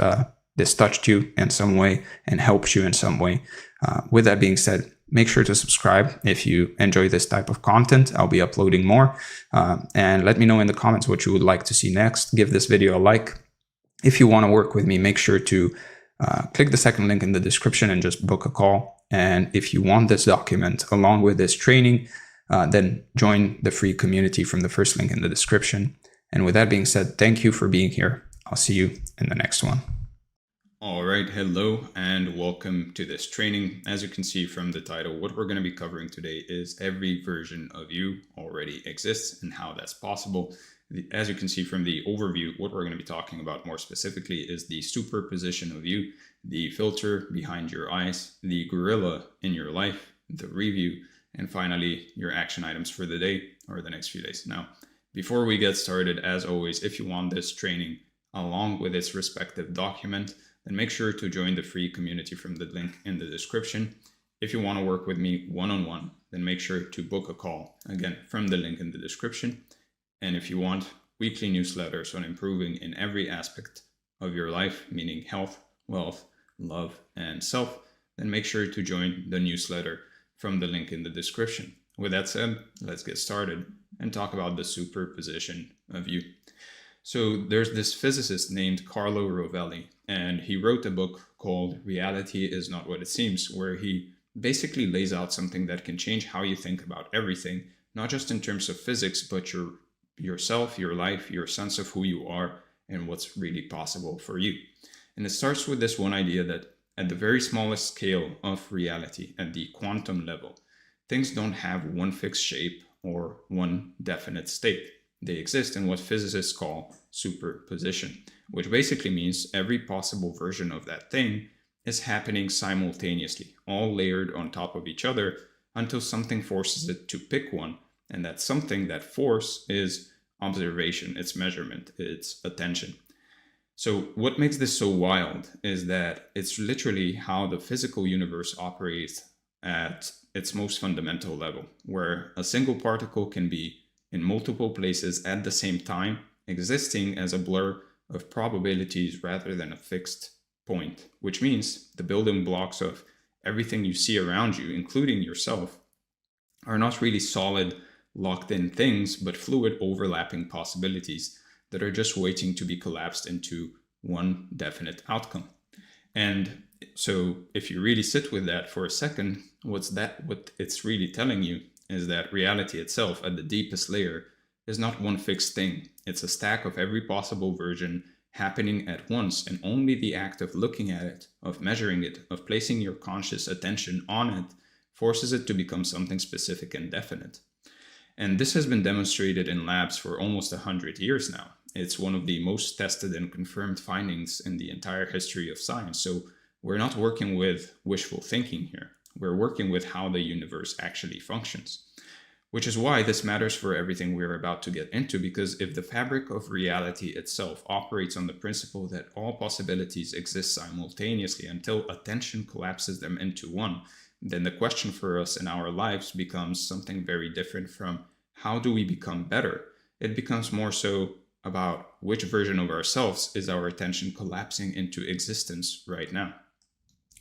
Speaker 1: touched you in some way and helped you in some way. With that being said, make sure to subscribe if you enjoy this type of content. I'll be uploading more. And let me know in the comments what you would like to see next. Give this video a like. If you want to work with me, make sure to click the second link in the description and just book a call. And if you want this document along with this training, then join the free community from the first link in the description. And with that being said, thank you for being here. I'll see you in the next one. All right, hello and welcome to this training. As you can see from the title, what we're going to be covering today is every version of you already exists and how that's possible. As you can see from the overview, what we're going to be talking about more specifically is the superposition of you, the filter behind your eyes, the gorilla in your life, the review, and finally your action items for the day or the next few days. Now, before we get started, as always, if you want this training along with its respective document, then make sure to join the free community from the link in the description. If you want to work with me one-on-one, then make sure to book a call, again, from the link in the description. And if you want weekly newsletters on improving in every aspect of your life, meaning health, wealth, love, and self, then make sure to join the newsletter from the link in the description. With that said, let's get started and talk about the superposition of you. So there's this physicist named Carlo Rovelli, and he wrote a book called Reality Is Not What It Seems, where he basically lays out something that can change how you think about everything, not just in terms of physics, but yourself, your life, your sense of who you are, and what's really possible for you. And it starts with this one idea that at the very smallest scale of reality, at the quantum level, things don't have one fixed shape or one definite state. They exist in what physicists call superposition, which basically means every possible version of that thing is happening simultaneously, all layered on top of each other until something forces it to pick one. And that something, that force, is observation, it's measurement, it's attention. So what makes this so wild is that it's literally how the physical universe operates at its most fundamental level, where a single particle can be in multiple places at the same time, existing as a blur of probabilities rather than a fixed point, which means the building blocks of everything you see around you, including yourself, are not really solid, locked in things, but fluid, overlapping possibilities that are just waiting to be collapsed into one definite outcome. And so if you really sit with that for a second, what it's really telling you is that reality itself at the deepest layer is not one fixed thing. It's a stack of every possible version happening at once, and only the act of looking at it, of measuring it, of placing your conscious attention on it, forces it to become something specific and definite. And this has been demonstrated in labs for almost 100 years now. It's one of the most tested and confirmed findings in the entire history of science. So we're not working with wishful thinking here. We're working with how the universe actually functions. Which is why this matters for everything we're about to get into, because if the fabric of reality itself operates on the principle that all possibilities exist simultaneously until attention collapses them into one, then the question for us in our lives becomes something very different from how do we become better? It becomes more so about which version of ourselves is our attention collapsing into existence right now.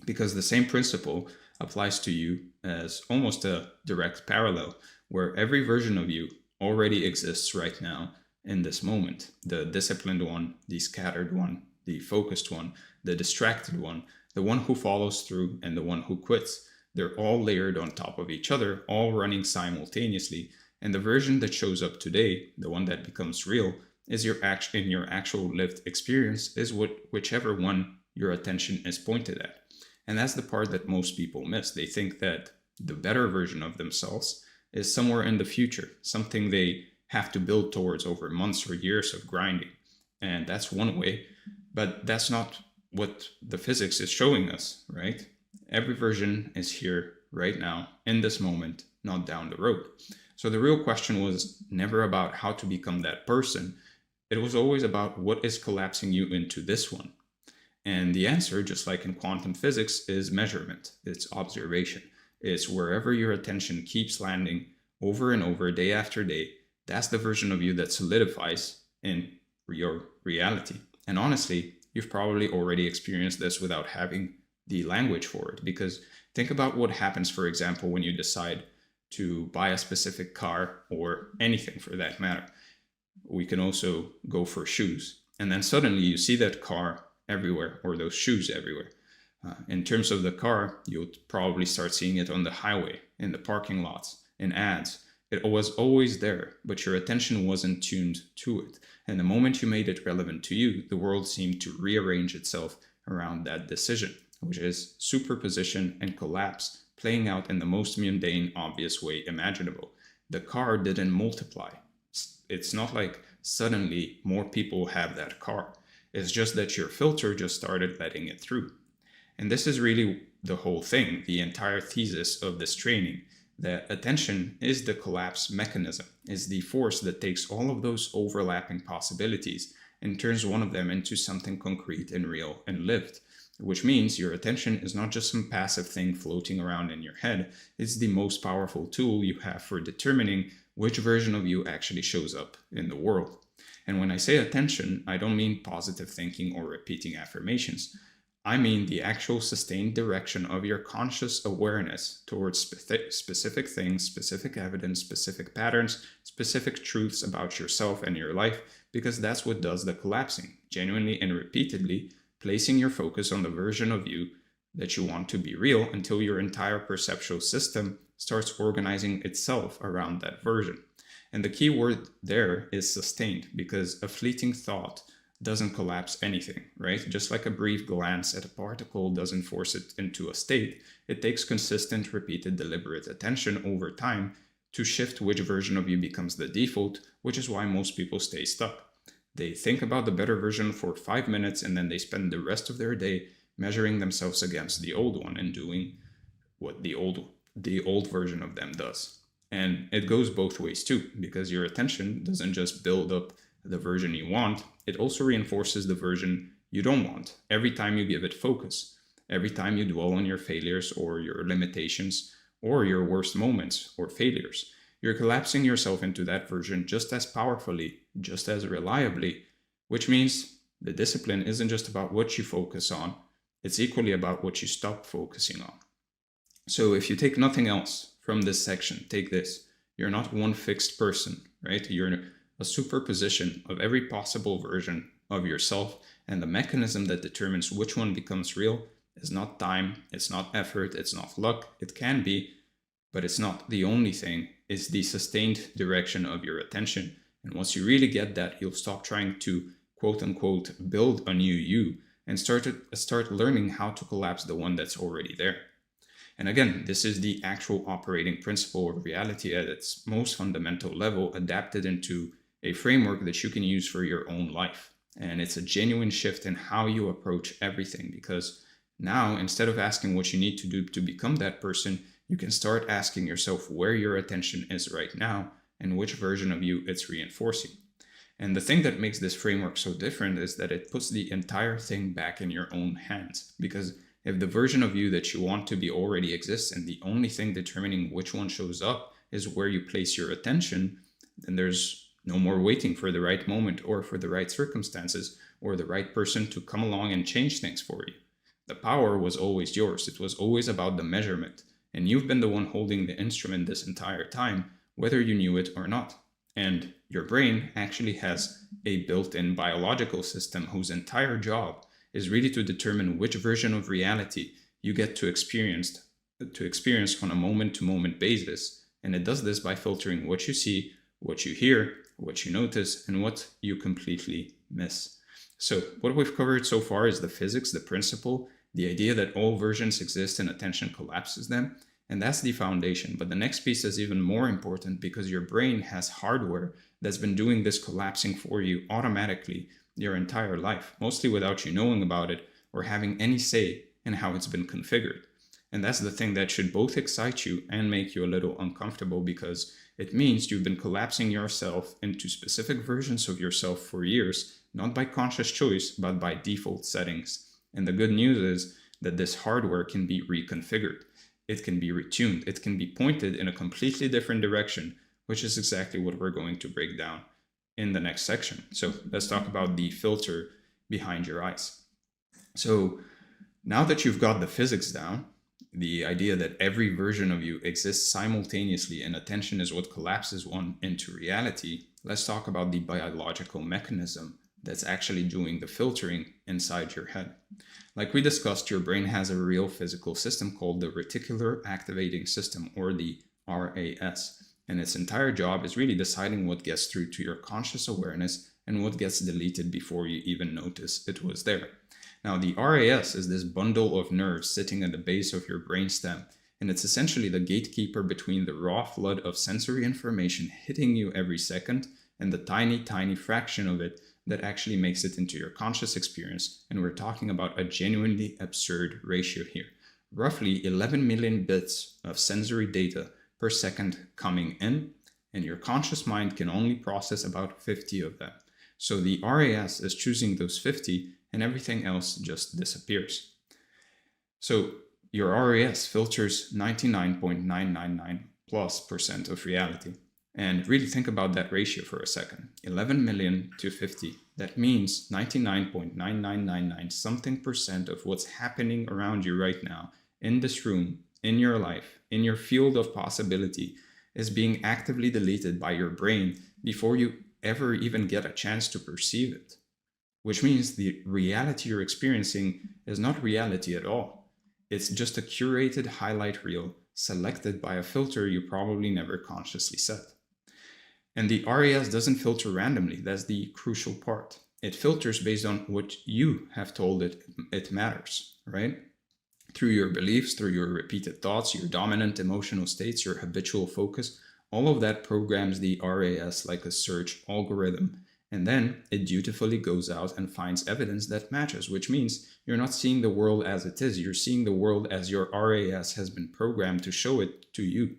Speaker 1: Because the same principle applies to you as almost a direct parallel, where every version of you already exists right now in this moment. The disciplined one, the scattered one, the focused one, the distracted one, the one who follows through, and the one who quits. They're all layered on top of each other, all running simultaneously. And the version that shows up today, the one that becomes real, is your actual lived experience, is whichever one your attention is pointed at. And that's the part that most people miss. They think that the better version of themselves is somewhere in the future, something they have to build towards over months or years of grinding. And that's one way, but that's not what the physics is showing us, right? Every version is here right now, in this moment, not down the road. So the real question was never about how to become that person. It was always about what is collapsing you into this one. And the answer, just like in quantum physics, is measurement. It's observation. It's wherever your attention keeps landing over and over, day after day. That's the version of you that solidifies in your reality. And honestly, you've probably already experienced this without having the language for it. Because think about what happens, for example, when you decide to buy a specific car or anything for that matter. We can also go for shoes. And then suddenly you see that car everywhere, or those shoes everywhere. In terms of the car, you'll probably start seeing it on the highway, in the parking lots, in ads. It was always there, but your attention wasn't tuned to it. And the moment you made it relevant to you, the world seemed to rearrange itself around that decision, which is superposition and collapse playing out in the most mundane, obvious way imaginable. The car didn't multiply. It's not like suddenly more people have that car. It's just that your filter just started letting it through. And this is really the whole thing, the entire thesis of this training, that attention is the collapse mechanism, is the force that takes all of those overlapping possibilities and turns one of them into something concrete and real and lived. Which means your attention is not just some passive thing floating around in your head, it's the most powerful tool you have for determining which version of you actually shows up in the world. And when I say attention, I don't mean positive thinking or repeating affirmations. I mean the actual sustained direction of your conscious awareness towards specific things, specific evidence, specific patterns, specific truths about yourself and your life, because that's what does the collapsing, genuinely and repeatedly, placing your focus on the version of you that you want to be real until your entire perceptual system starts organizing itself around that version. And the key word there is sustained, because a fleeting thought doesn't collapse anything, right? Just like a brief glance at a particle doesn't force it into a state, it takes consistent, repeated, deliberate attention over time to shift which version of you becomes the default, which is why most people stay stuck. They think about the better version for 5 minutes and then they spend the rest of their day measuring themselves against the old one and doing what the old version of them does. And it goes both ways too, because your attention doesn't just build up the version you want, it also reinforces the version you don't want every time you give it focus, every time you dwell on your failures or your limitations or your worst moments or failures. You're collapsing yourself into that version just as powerfully, just as reliably, which means the discipline isn't just about what you focus on, It's equally about what you stop focusing on. So if you take nothing else from this section, take this. You're not one fixed person, right? You're a superposition of every possible version of yourself, and the mechanism that determines which one becomes real is not time, it's not effort, it's not luck. It can be, but it's not the only thing. It's the sustained direction of your attention. And once you really get that, you'll stop trying to quote unquote build a new you and start learning how to collapse the one that's already there. And again, this is the actual operating principle of reality at its most fundamental level, adapted into a framework that you can use for your own life. And it's a genuine shift in how you approach everything, because now, instead of asking what you need to do to become that person, you can start asking yourself where your attention is right now and which version of you it's reinforcing. And the thing that makes this framework so different is that it puts the entire thing back in your own hands. Because if the version of you that you want to be already exists, and the only thing determining which one shows up is where you place your attention, then there's no more waiting for the right moment or for the right circumstances or the right person to come along and change things for you. The power was always yours. It was always about the measurement. And you've been the one holding the instrument this entire time, whether you knew it or not. And your brain actually has a built-in biological system whose entire job is really to determine which version of reality you get to experience on a moment-to-moment basis. And it does this by filtering what you see, what you hear, what you notice, and what you completely miss. So what we've covered so far is the physics, the principle, the idea that all versions exist and attention collapses them. And that's the foundation. But the next piece is even more important, because your brain has hardware that's been doing this collapsing for you automatically your entire life, mostly without you knowing about it or having any say in how it's been configured. And that's the thing that should both excite you and make you a little uncomfortable, because it means you've been collapsing yourself into specific versions of yourself for years, not by conscious choice, but by default settings. And the good news is that this hardware can be reconfigured. It can be retuned. It can be pointed in a completely different direction, which is exactly what we're going to break down in the next section. So let's talk about the filter behind your eyes. So now that you've got the physics down, the idea that every version of you exists simultaneously and attention is what collapses one into reality, let's talk about the biological mechanism that's actually doing the filtering inside your head. Like we discussed, your brain has a real physical system called the reticular activating system, or the RAS. And its entire job is really deciding what gets through to your conscious awareness and what gets deleted before you even notice it was there. Now, the RAS is this bundle of nerves sitting at the base of your brainstem, and it's essentially the gatekeeper between the raw flood of sensory information hitting you every second and the tiny, tiny fraction of it that actually makes it into your conscious experience. And we're talking about a genuinely absurd ratio here. Roughly 11 million bits of sensory data per second coming in, and your conscious mind can only process about 50 of them. So the RAS is choosing those 50, and everything else just disappears. So your RAS filters 99.999% of reality. And really think about that ratio for a second. 11 million to 50. That means 99.9999 something percent of what's happening around you right now, in this room, in your life, in your field of possibility, is being actively deleted by your brain before you ever even get a chance to perceive it. Which means the reality you're experiencing is not reality at all. It's just a curated highlight reel selected by a filter you probably never consciously set. And the RAS doesn't filter randomly. That's the crucial part. It filters based on what you have told it matters, right? Through your beliefs, through your repeated thoughts, your dominant emotional states, your habitual focus, all of that programs the RAS like a search algorithm. And then it dutifully goes out and finds evidence that matches, which means you're not seeing the world as it is. You're seeing the world as your RAS has been programmed to show it to you.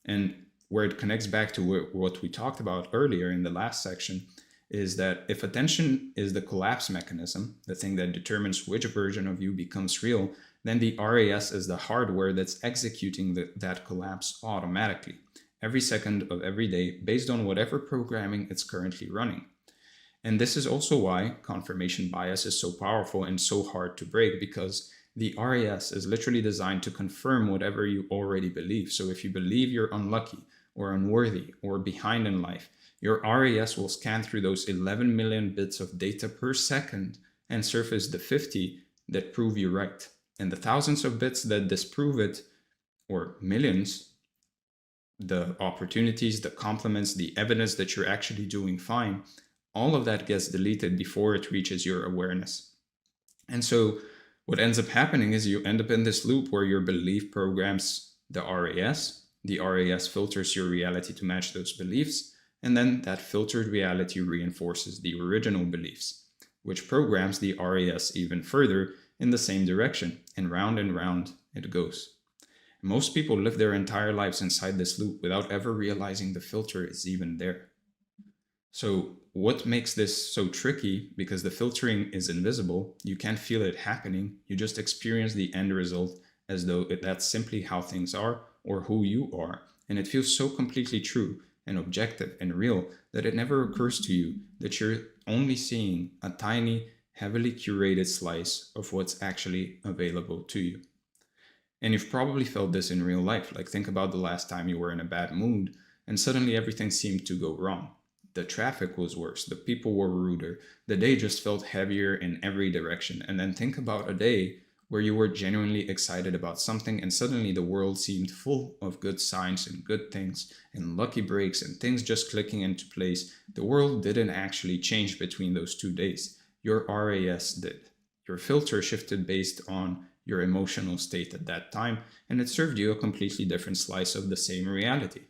Speaker 1: And where it connects back to what we talked about earlier in the last section is that if attention is the collapse mechanism, the thing that determines which version of you becomes real, then the RAS is the hardware that's executing that collapse automatically, every second of every day, based on whatever programming it's currently running. And this is also why confirmation bias is so powerful and so hard to break, because the RAS is literally designed to confirm whatever you already believe. So if you believe you're unlucky or unworthy or behind in life, your RAS will scan through those 11 million bits of data per second and surface the 50 that prove you right. And the thousands of bits that disprove it, or millions, the opportunities, the compliments, the evidence that you're actually doing fine, all of that gets deleted before it reaches your awareness. And so what ends up happening is you end up in this loop where your belief programs the RAS filters your reality to match those beliefs, and then that filtered reality reinforces the original beliefs, which programs the RAS even further in the same direction, and round it goes. Most people live their entire lives inside this loop without ever realizing the filter is even there. So what makes this so tricky? Because the filtering is invisible, you can't feel it happening, you just experience the end result as though that's simply how things are or who you are. And it feels so completely true and objective and real that it never occurs to you that you're only seeing a tiny, heavily curated slice of what's actually available to you. And you've probably felt this in real life. Like, think about the last time you were in a bad mood and suddenly everything seemed to go wrong. The traffic was worse, the people were ruder, the day just felt heavier in every direction. And then think about a day where you were genuinely excited about something and suddenly the world seemed full of good signs and good things and lucky breaks and things just clicking into place. The world didn't actually change between those 2 days. Your RAS did. Your filter shifted based on your emotional state at that time, and it served you a completely different slice of the same reality.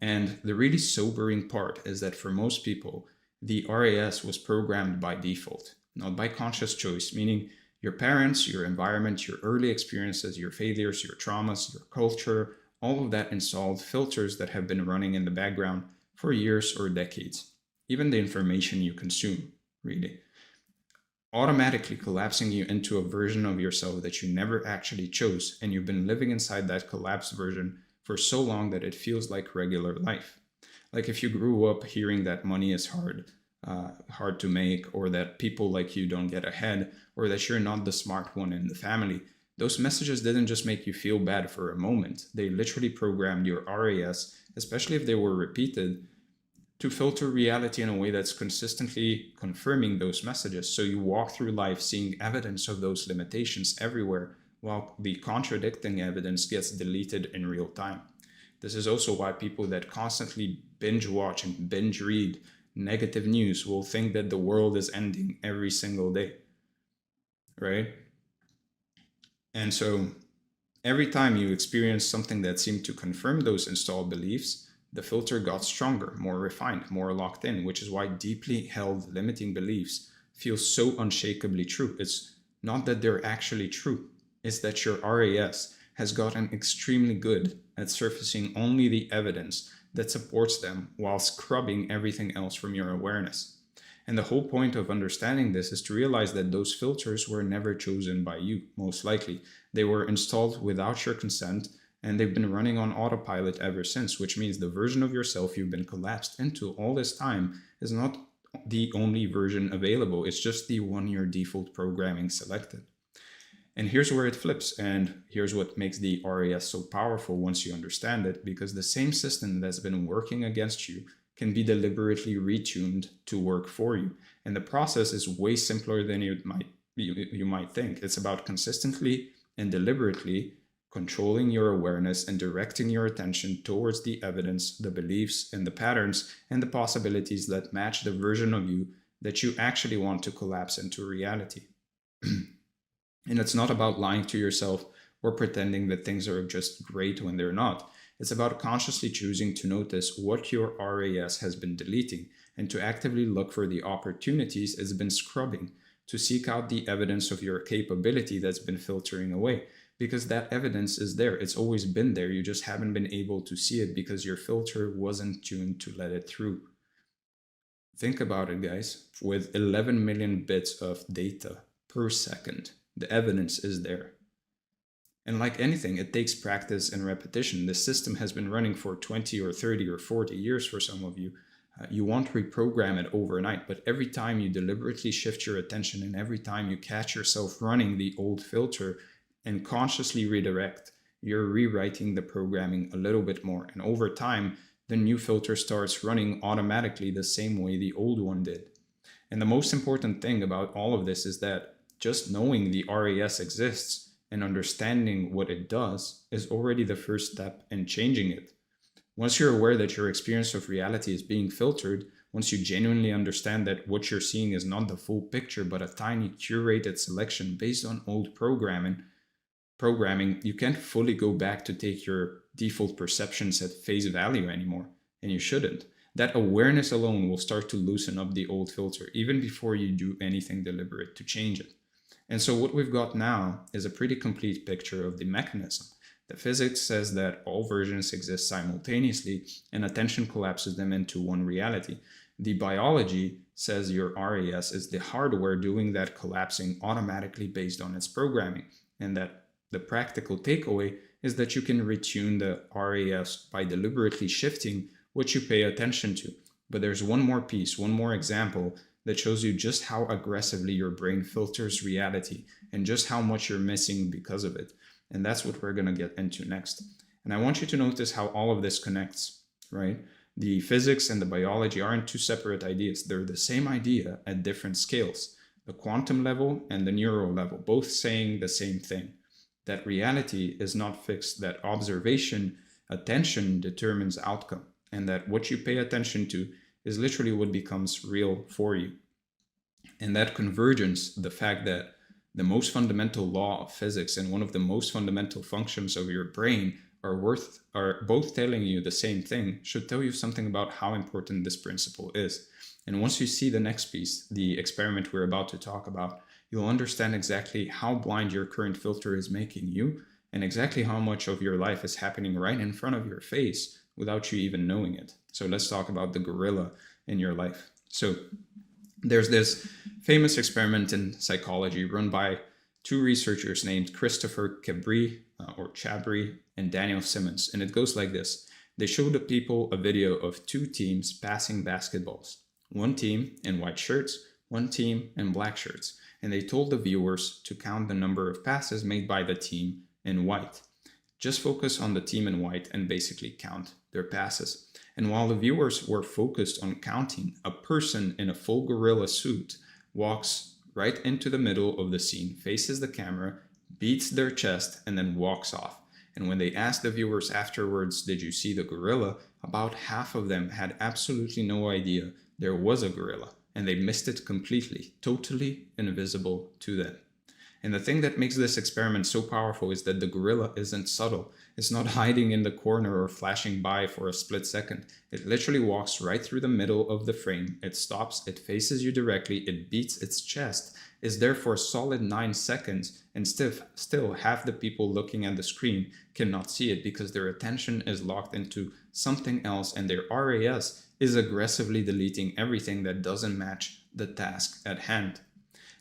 Speaker 1: And the really sobering part is that for most people, the RAS was programmed by default, not by conscious choice, meaning your parents, your environment, your early experiences, your failures, your traumas, your culture, all of that installed filters that have been running in the background for years or decades. Even the information you consume, really. Automatically collapsing you into a version of yourself that you never actually chose, and you've been living inside that collapsed version for so long that it feels like regular life. Like if you grew up hearing that money is hard to make, or that people like you don't get ahead, or that you're not the smart one in the family, those messages didn't just make you feel bad for a moment. They literally programmed your RAS, especially if they were repeated, to filter reality in a way that's consistently confirming those messages. So you walk through life seeing evidence of those limitations everywhere, while the contradicting evidence gets deleted in real time. This is also why people that constantly binge watch and binge read negative news will think that the world is ending every single day, right? And so every time you experience something that seemed to confirm those installed beliefs, the filter got stronger, more refined, more locked in, which is why deeply held limiting beliefs feel so unshakably true. It's not that they're actually true, it's that your RAS has gotten extremely good at surfacing only the evidence that supports them while scrubbing everything else from your awareness. And the whole point of understanding this is to realize that those filters were never chosen by you, most likely. They were installed without your consent, and they've been running on autopilot ever since, which means the version of yourself you've been collapsed into all this time is not the only version available. It's just the one your default programming selected. And here's where it flips, and here's what makes the RAS so powerful once you understand it, because the same system that's been working against you can be deliberately retuned to work for you. And the process is way simpler than you might think. It's about consistently and deliberately controlling your awareness and directing your attention towards the evidence, the beliefs, and the patterns, and the possibilities that match the version of you that you actually want to collapse into reality. And it's not about lying to yourself or pretending that things are just great when they're not. It's about consciously choosing to notice what your RAS has been deleting and to actively look for the opportunities it's been scrubbing, to seek out the evidence of your capability that's been filtering away. Because that evidence is there. It's always been there. You just haven't been able to see it because your filter wasn't tuned to let it through. Think about it, guys. With 11 million bits of data per second, the evidence is there. And like anything, it takes practice and repetition. This system has been running for 20 or 30 or 40 years for some of you. You won't reprogram it overnight, but every time you deliberately shift your attention and every time you catch yourself running the old filter and consciously redirect, you're rewriting the programming a little bit more. And over time, the new filter starts running automatically the same way the old one did. And the most important thing about all of this is that just knowing the RAS exists and understanding what it does is already the first step in changing it. Once you're aware that your experience of reality is being filtered, once you genuinely understand that what you're seeing is not the full picture but a tiny curated selection based on old programming, you can't fully go back to take your default perceptions at face value anymore, and you shouldn't. That awareness alone will start to loosen up the old filter even before you do anything deliberate to change it. And so what we've got now is a pretty complete picture of the mechanism. The physics says that all versions exist simultaneously and attention collapses them into one reality. The biology says your RAS is the hardware doing that collapsing automatically based on its programming, and that the practical takeaway is that you can retune the RAS by deliberately shifting what you pay attention to. But there's one more piece, one more example that shows you just how aggressively your brain filters reality and just how much you're missing because of it. And that's what we're going to get into next. And I want you to notice how all of this connects, right? The physics and the biology aren't two separate ideas. They're the same idea at different scales. The quantum level and the neural level, both saying the same thing. That reality is not fixed, that observation, attention determines outcome, and that what you pay attention to is literally what becomes real for you. And that convergence, the fact that the most fundamental law of physics and one of the most fundamental functions of your brain are both telling you the same thing, should tell you something about how important this principle is. And once you see the next piece, the experiment we're about to talk about, you'll understand exactly how blind your current filter is making you and exactly how much of your life is happening right in front of your face without you even knowing it. So let's talk about the gorilla in your life. So there's this famous experiment in psychology run by two researchers named Christopher Chabry and Daniel Simmons. And it goes like this. They showed the people a video of two teams passing basketballs. One team in white shirts, one team in black shirts. And they told the viewers to count the number of passes made by the team in white. Just focus on the team in white and basically count their passes. And while the viewers were focused on counting, a person in a full gorilla suit walks right into the middle of the scene, faces the camera, beats their chest, and then walks off. And when they asked the viewers afterwards, did you see the gorilla? About half of them had absolutely no idea there was a gorilla, and they missed it completely, totally invisible to them. And the thing that makes this experiment so powerful is that the gorilla isn't subtle. It's not hiding in the corner or flashing by for a split second. It literally walks right through the middle of the frame. It stops, it faces you directly, it beats its chest, is there for a solid 9 seconds, and still half the people looking at the screen cannot see it because their attention is locked into something else and their RAS is aggressively deleting everything that doesn't match the task at hand.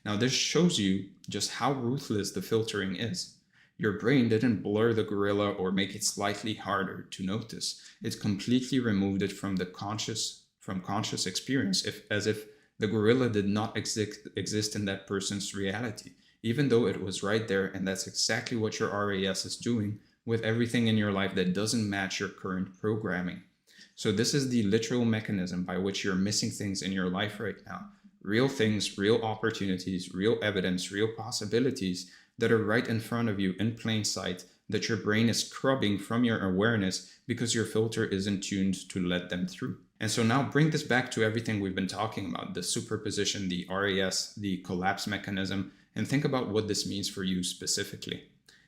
Speaker 1: Now this shows you just how ruthless the filtering is. Your brain didn't blur the gorilla or make it slightly harder to notice. It completely removed it from conscious experience, as if the gorilla did not exist in that person's reality, even though it was right there, and that's exactly what your RAS is doing with everything in your life that doesn't match your current programming. So this is the literal mechanism by which you're missing things in your life right now. Real things, real opportunities, real evidence, real possibilities that are right in front of you in plain sight that your brain is scrubbing from your awareness because your filter isn't tuned to let them through. And so now bring this back to everything we've been talking about, the superposition, the RAS, the collapse mechanism, and think about what this means for you specifically.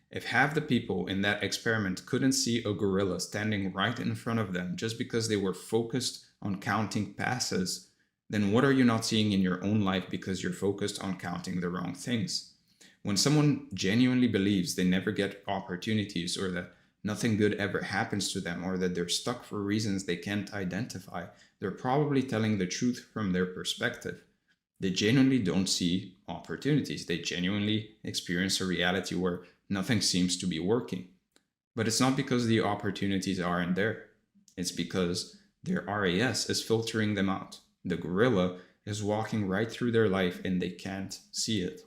Speaker 1: If half the people in that experiment couldn't see a gorilla standing right in front of them just because they were focused on counting passes, then what are you not seeing in your own life because you're focused on counting the wrong things? When someone genuinely believes they never get opportunities or that nothing good ever happens to them or that they're stuck for reasons they can't identify, they're probably telling the truth from their perspective. They genuinely don't see opportunities. They genuinely experience a reality where nothing seems to be working. But it's not because the opportunities aren't there. It's because Their RAS is filtering them out. The gorilla is walking right through their life and they can't see it.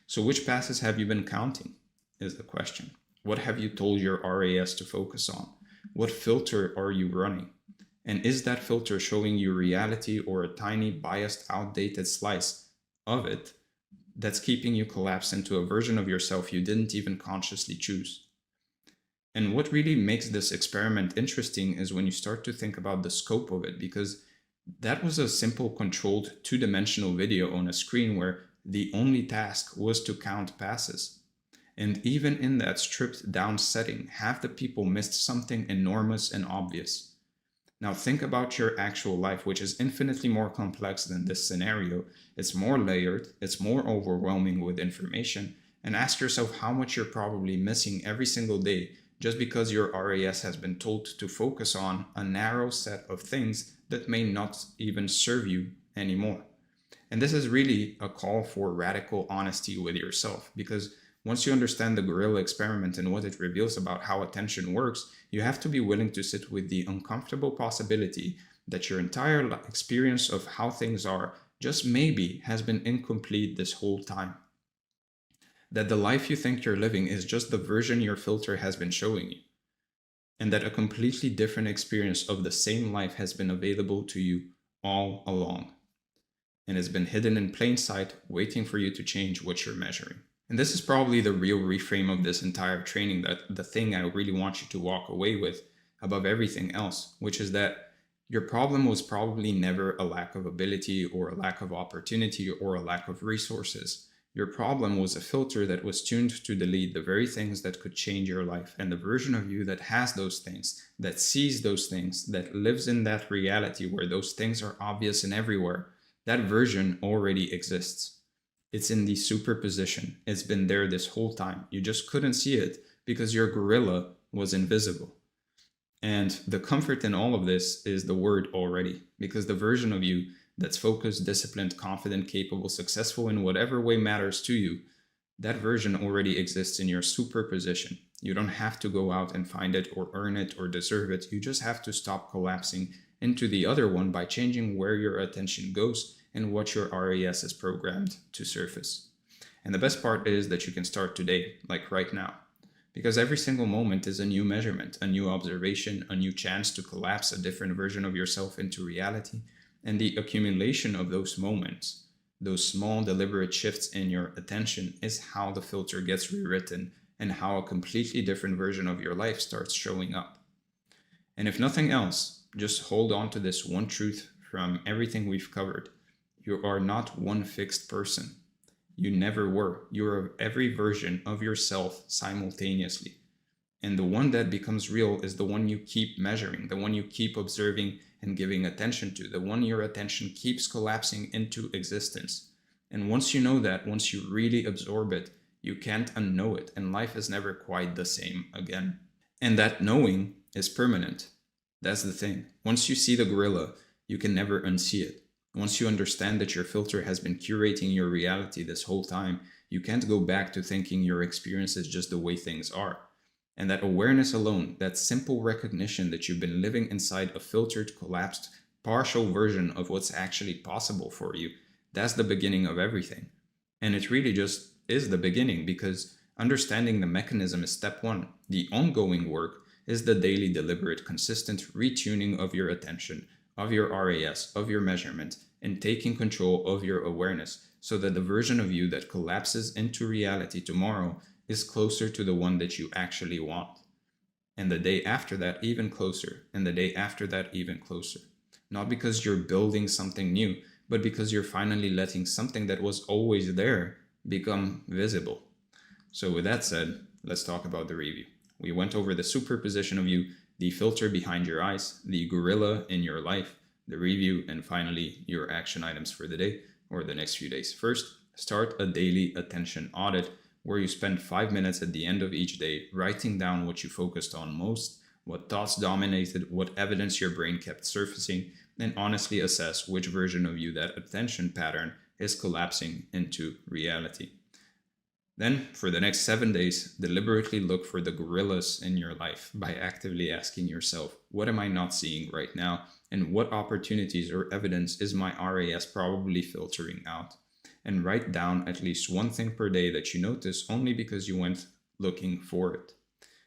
Speaker 1: So which passes have you been counting is the question. What have you told your RAS to focus on? What filter are you running? And is that filter showing you reality or a tiny biased outdated slice of it that's keeping you collapsed into a version of yourself you didn't even consciously choose? And what really makes this experiment interesting is when you start to think about the scope of it, because that was a simple controlled two-dimensional video on a screen where the only task was to count passes. And even in that stripped down setting, half the people missed something enormous and obvious. Now think about your actual life, which is infinitely more complex than this scenario. It's more layered, it's more overwhelming with information, and ask yourself how much you're probably missing every single day just because your RAS has been told to focus on a narrow set of things that may not even serve you anymore. And this is really a call for radical honesty with yourself, because once you understand the gorilla experiment and what it reveals about how attention works, you have to be willing to sit with the uncomfortable possibility that your entire experience of how things are just maybe has been incomplete this whole time. That the life you think you're living is just the version your filter has been showing you. And that a completely different experience of the same life has been available to you all along. And has been hidden in plain sight, waiting for you to change what you're measuring. And this is probably the real reframe of this entire training, that the thing I really want you to walk away with above everything else, which is that your problem was probably never a lack of ability or a lack of opportunity or a lack of resources. Your problem was a filter that was tuned to delete the very things that could change your life, and the version of you that has those things, that sees those things, that lives in that reality where those things are obvious and everywhere, that version already exists. It's in the superposition. It's been there this whole time. You just couldn't see it because your gorilla was invisible. And the comfort in all of this is the word already, because the version of you that's focused, disciplined, confident, capable, successful in whatever way matters to you, that version already exists in your superposition. You don't have to go out and find it or earn it or deserve it. You just have to stop collapsing into the other one by changing where your attention goes and what your RAS is programmed to surface. And the best part is that you can start today, like right now, because every single moment is a new measurement, a new observation, a new chance to collapse a different version of yourself into reality. And the accumulation of those moments, those small deliberate shifts in your attention, is how the filter gets rewritten and how a completely different version of your life starts showing up. And if nothing else, just hold on to this one truth from everything we've covered. You are not one fixed person. You never were. You're every version of yourself simultaneously. And the one that becomes real is the one you keep measuring, the one you keep observing and giving attention to, the one your attention keeps collapsing into existence. And once you know that, once you really absorb it, you can't unknow it, and life is never quite the same again. And that knowing is permanent. That's the thing. Once you see the gorilla, you can never unsee it. Once you understand that your filter has been curating your reality this whole time, you can't go back to thinking your experience is just the way things are. And that awareness alone, that simple recognition that you've been living inside a filtered, collapsed, partial version of what's actually possible for you, that's the beginning of everything. And it really just is the beginning, because understanding the mechanism is step one. The ongoing work is the daily, deliberate, consistent retuning of your attention, of your RAS, of your measurement, and taking control of your awareness so that the version of you that collapses into reality tomorrow is closer to the one that you actually want. And the day after that, even closer. And the day after that, even closer. Not because you're building something new, but because you're finally letting something that was always there become visible. So with that said, let's talk about the review. We went over the superposition of you, the filter behind your eyes, the gorilla in your life, the review, and finally your action items for the day or the next few days. First, start a daily attention audit where you spend 5 minutes at the end of each day writing down what you focused on most, what thoughts dominated, what evidence your brain kept surfacing, and honestly assess which version of you that attention pattern is collapsing into reality. Then, for the next 7 days, deliberately look for the gorillas in your life by actively asking yourself, what am I not seeing right now? and what opportunities or evidence is my RAS probably filtering out. And write down at least one thing per day that you notice only because you went looking for it.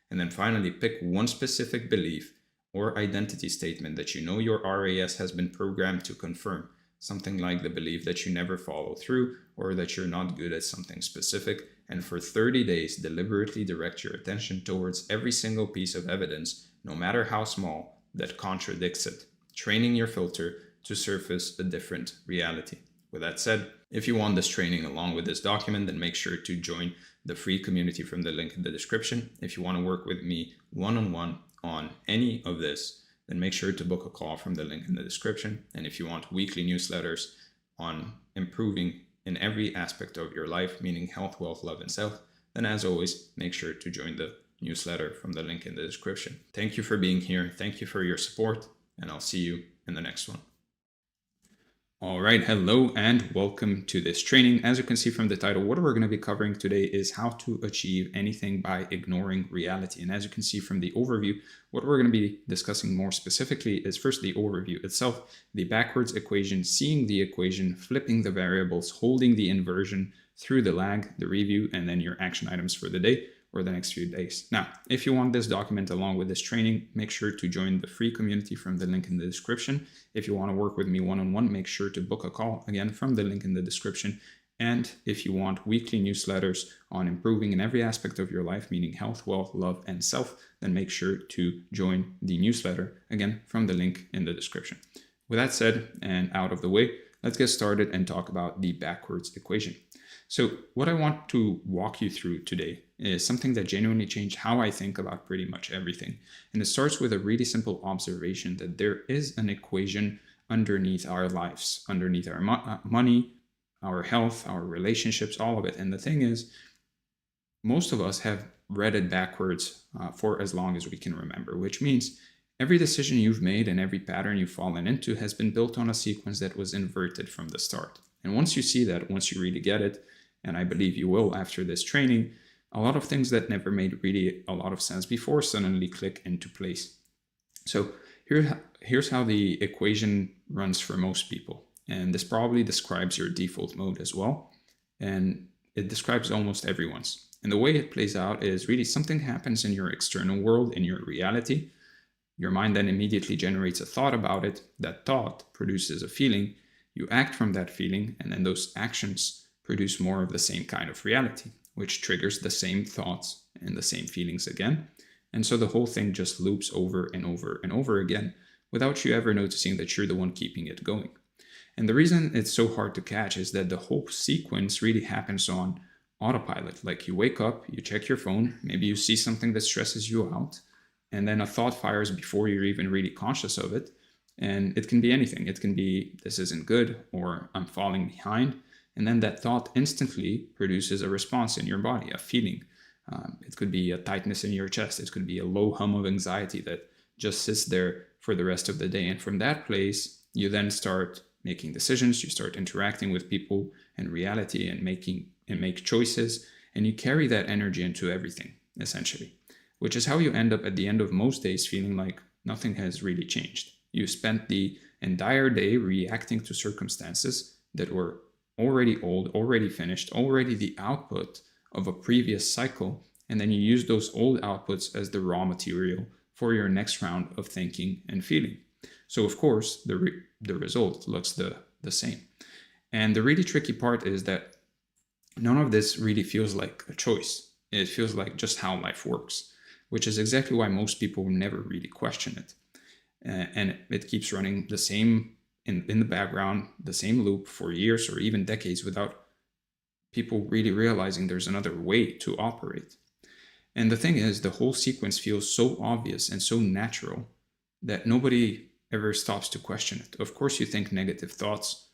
Speaker 1: And then finally, pick one specific belief or identity statement that you know your RAS has been programmed to confirm. Something like the belief that you never follow through or that you're not good at something specific. And for 30 days, deliberately direct your attention towards every single piece of evidence, no matter how small, that contradicts it, training your filter to surface a different reality. With that said, if you want this training along with this document, then make sure to join the free community from the link in the description. If you want to work with me one-on-one on any of this, then make sure to book a call from the link in the description. And if you want weekly newsletters on improving in every aspect of your life, meaning health, wealth, love, and self, then as always, make sure to join the newsletter from the link in the description. Thank you for being here. Thank you for your support, and I'll see you in the next one. All right, hello and welcome to this training. As you can see from the title, what we're going to be covering today is how to achieve anything by ignoring reality. And as you can see from the overview, what we're going to be discussing more specifically is first the overview itself, the backwards equation, seeing the equation, flipping the variables, holding the inversion through the lag, the review, and then your action items for the day or the next few days. Now, if you want this document along with this training, make sure to join the free community from the link in the description. If you want to work with me one-on-one, make sure to book a call, again, from the link in the description. And if you want weekly newsletters on improving in every aspect of your life, meaning health, wealth, love, and self, then make sure to join the newsletter, again, from the link in the description. With that said, and out of the way, let's get started and talk about the backwards equation. So what I want to walk you through today is something that genuinely changed how I think about pretty much everything. And it starts with a really simple observation that there is an equation underneath our lives, underneath our money, our health, our relationships, all of it. And the thing is, most of us have read it backwards for as long as we can remember, which means every decision you've made and every pattern you've fallen into has been built on a sequence that was inverted from the start. And once you see that, once you really get it, and I believe you will after this training, a lot of things that never made really a lot of sense before suddenly click into place. So here's how the equation runs for most people. And this probably describes your default mode as well. And it describes almost everyone's. And the way it plays out is really something happens in your external world, in your reality. Your mind then immediately generates a thought about it. That thought produces a feeling. You act from that feeling, and then those actions produce more of the same kind of reality, which triggers the same thoughts and the same feelings again. And so the whole thing just loops over and over and over again without you ever noticing that you're the one keeping it going. And the reason it's so hard to catch is that the whole sequence really happens on autopilot. Like you wake up, you check your phone, maybe you see something that stresses you out, and then a thought fires before you're even really conscious of it. And it can be anything. It can be, this isn't good, or I'm falling behind. And then that thought instantly produces a response in your body, a feeling. It could be a tightness in your chest. It could be a low hum of anxiety that just sits there for the rest of the day. And from that place, you then start making decisions. You start interacting with people and reality and make choices. And you carry that energy into everything, essentially, which is how you end up at the end of most days feeling like nothing has really changed. You spent the entire day reacting to circumstances that were already old, already finished, already the output of a previous cycle, and then you use those old outputs as the raw material for your next round of thinking and feeling. So of course, the result looks the same. And the really tricky part is that none of this really feels like a choice. It feels like just how life works, which is exactly why most people never really question it. And it keeps running the same in the background, the same loop for years or even decades without people really realizing there's another way to operate. And the thing is, the whole sequence feels so obvious and so natural that nobody ever stops to question it. Of course, you think negative thoughts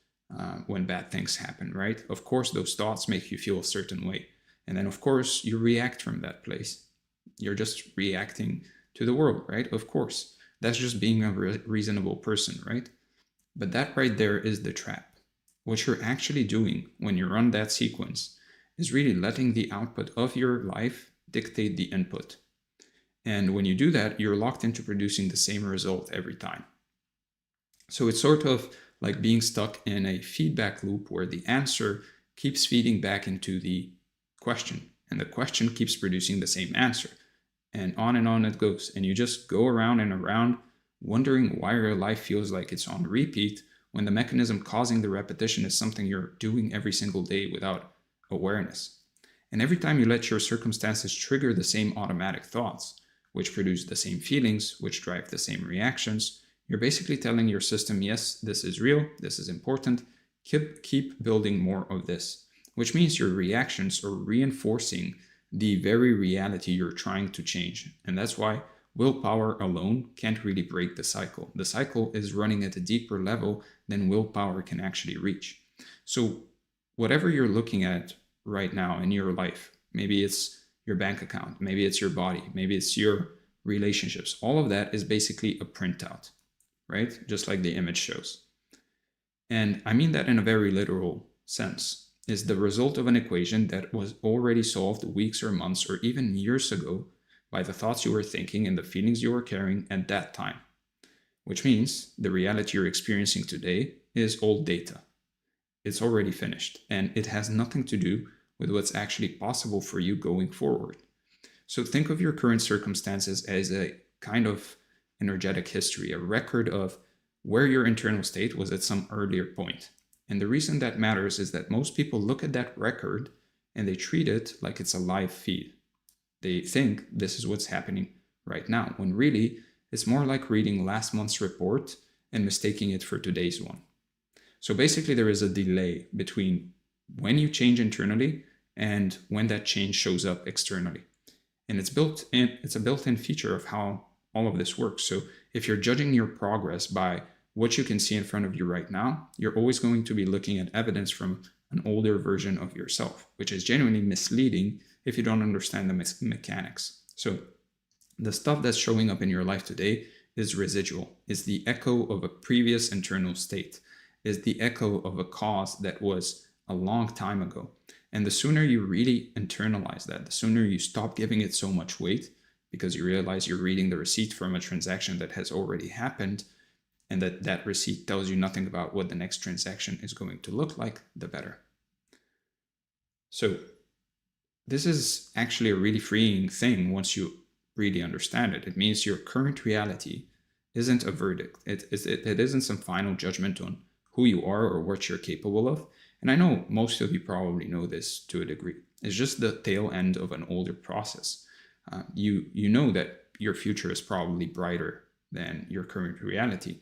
Speaker 1: when bad things happen, right? Of course, those thoughts make you feel a certain way. And then, of course, you react from that place. You're just reacting to the world, right? Of course. That's just being a reasonable person, right? But that right there is the trap. What you're actually doing when you run that sequence is really letting the output of your life dictate the input. And when you do that, you're locked into producing the same result every time. So it's sort of like being stuck in a feedback loop where the answer keeps feeding back into the question, and the question keeps producing the same answer. And on it goes. And you just go around and around wondering why your life feels like it's on repeat when the mechanism causing the repetition is something you're doing every single day without awareness. And every time you let your circumstances trigger the same automatic thoughts, which produce the same feelings, which drive the same reactions, you're basically telling your system, yes, this is real, this is important, keep building more of this, which means your reactions are reinforcing the very reality you're trying to change. And that's why willpower alone can't really break the cycle. The cycle is running at a deeper level than willpower can actually reach. So whatever you're looking at right now in your life, maybe it's your bank account, maybe it's your body, maybe it's your relationships, all of that is basically a printout, right? Just like the image shows. And I mean that in a very literal sense, is the result of an equation that was already solved weeks or months or even years ago by the thoughts you were thinking and the feelings you were carrying at that time. Which means the reality you're experiencing today is old data. It's already finished, and it has nothing to do with what's actually possible for you going forward. So think of your current circumstances as a kind of energetic history, a record of where your internal state was at some earlier point. And the reason that matters is that most people look at that record and they treat it like it's a live feed. They think this is what's happening right now, when really it's more like reading last month's report and mistaking it for today's one. So basically there is a delay between when you change internally and when that change shows up externally. And it's a built-in feature of how all of this works. So if you're judging your progress by what you can see in front of you right now, you're always going to be looking at evidence from an older version of yourself, which is genuinely misleading if you don't understand the mechanics. So the stuff that's showing up in your life today is residual, is the echo of a previous internal state, is the echo of a cause that was a long time ago. And the sooner you really internalize that, the sooner you stop giving it so much weight, because you realize you're reading the receipt from a transaction that has already happened, and that receipt tells you nothing about what the next transaction is going to look like, the better. So this is actually a really freeing thing once you really understand it. It means your current reality isn't a verdict. It isn't some final judgment on who you are or what you're capable of. And I know most of you probably know this to a degree. It's just the tail end of an older process. You know that your future is probably brighter than your current reality,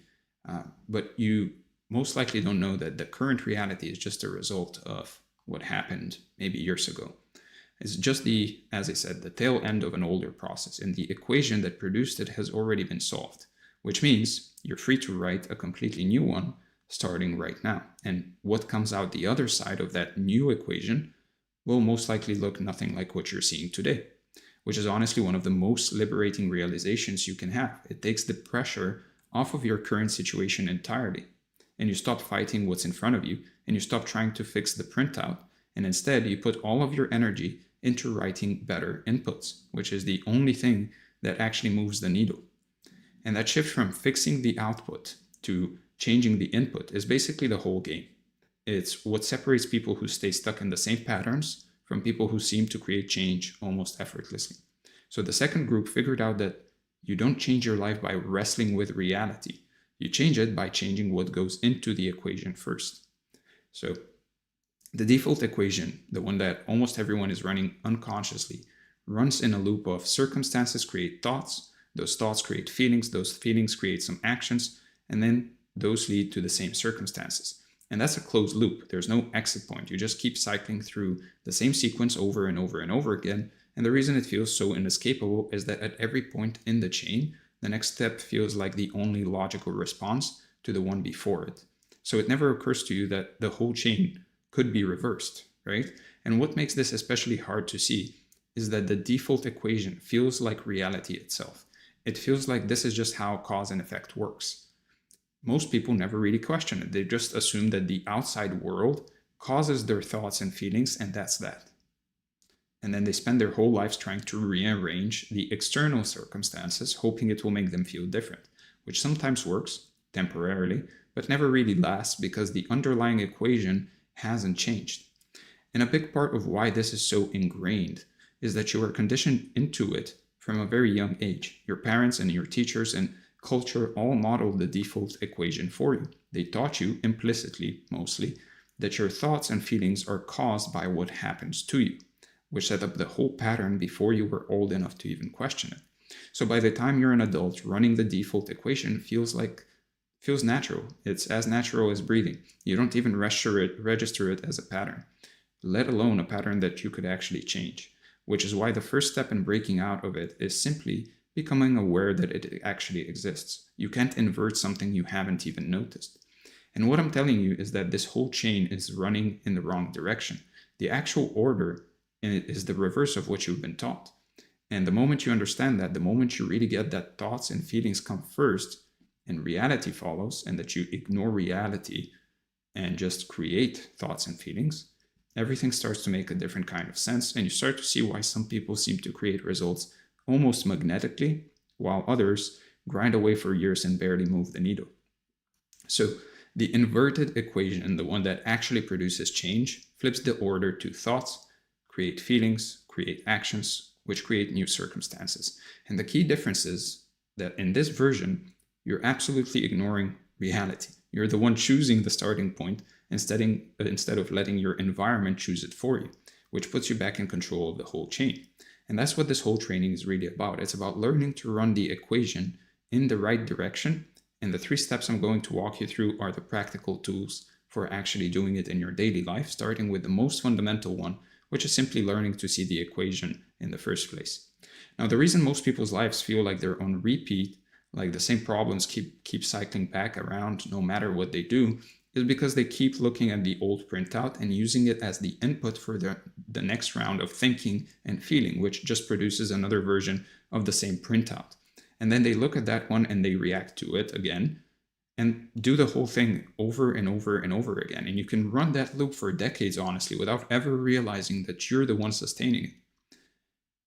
Speaker 1: but you most likely don't know that the current reality is just a result of what happened maybe years ago. It's just as I said, the tail end of an older process, and the equation that produced it has already been solved, which means you're free to write a completely new one starting right now. And what comes out the other side of that new equation will most likely look nothing like what you're seeing today, which is honestly one of the most liberating realizations you can have. It takes the pressure off of your current situation entirely, and you stop fighting what's in front of you, and you stop trying to fix the printout, and instead you put all of your energy into writing better inputs, which is the only thing that actually moves the needle. And that shift from fixing the output to changing the input is basically the whole game. It's what separates people who stay stuck in the same patterns from people who seem to create change almost effortlessly. So the second group figured out that you don't change your life by wrestling with reality. You change it by changing what goes into the equation first. So the default equation, the one that almost everyone is running unconsciously, runs in a loop of circumstances create thoughts, those thoughts create feelings, those feelings create some actions, and then those lead to the same circumstances. And that's a closed loop. There's no exit point. You just keep cycling through the same sequence over and over and over again. And the reason it feels so inescapable is that at every point in the chain, the next step feels like the only logical response to the one before it. So it never occurs to you that the whole chain could be reversed, right? And what makes this especially hard to see is that the default equation feels like reality itself. It feels like this is just how cause and effect works. Most people never really question it. They just assume that the outside world causes their thoughts and feelings, and that's that. And then they spend their whole lives trying to rearrange the external circumstances, hoping it will make them feel different, which sometimes works, temporarily, but never really lasts because the underlying equation hasn't changed. And a big part of why this is so ingrained is that you are conditioned into it from a very young age. Your parents and your teachers and culture all modeled the default equation for you. They taught you implicitly, mostly, that your thoughts and feelings are caused by what happens to you, which set up the whole pattern before you were old enough to even question it. So by the time you're an adult, running the default equation feels natural. It's as natural as breathing. You don't even register it as a pattern, let alone a pattern that you could actually change, which is why the first step in breaking out of it is simply becoming aware that it actually exists. You can't invert something you haven't even noticed. And what I'm telling you is that this whole chain is running in the wrong direction. The actual order is the reverse of what you've been taught. And the moment you understand that, the moment you really get that thoughts and feelings come first and reality follows, and that you ignore reality and just create thoughts and feelings, everything starts to make a different kind of sense, and you start to see why some people seem to create results almost magnetically, while others grind away for years and barely move the needle. So the inverted equation, the one that actually produces change, flips the order to thoughts, create feelings, create actions, which create new circumstances. And the key difference is that in this version, you're absolutely ignoring reality. You're the one choosing the starting point instead of letting your environment choose it for you, which puts you back in control of the whole chain. And that's what this whole training is really about. It's about learning to run the equation in the right direction. And the 3 steps I'm going to walk you through are the practical tools for actually doing it in your daily life, starting with the most fundamental one, which is simply learning to see the equation in the first place. Now, the reason most people's lives feel like they're on repeat, like the same problems keep cycling back around no matter what they do, is because they keep looking at the old printout and using it as the input for the next round of thinking and feeling, which just produces another version of the same printout. And then they look at that one and they react to it again and do the whole thing over and over and over again. And you can run that loop for decades, honestly, without ever realizing that you're the one sustaining it.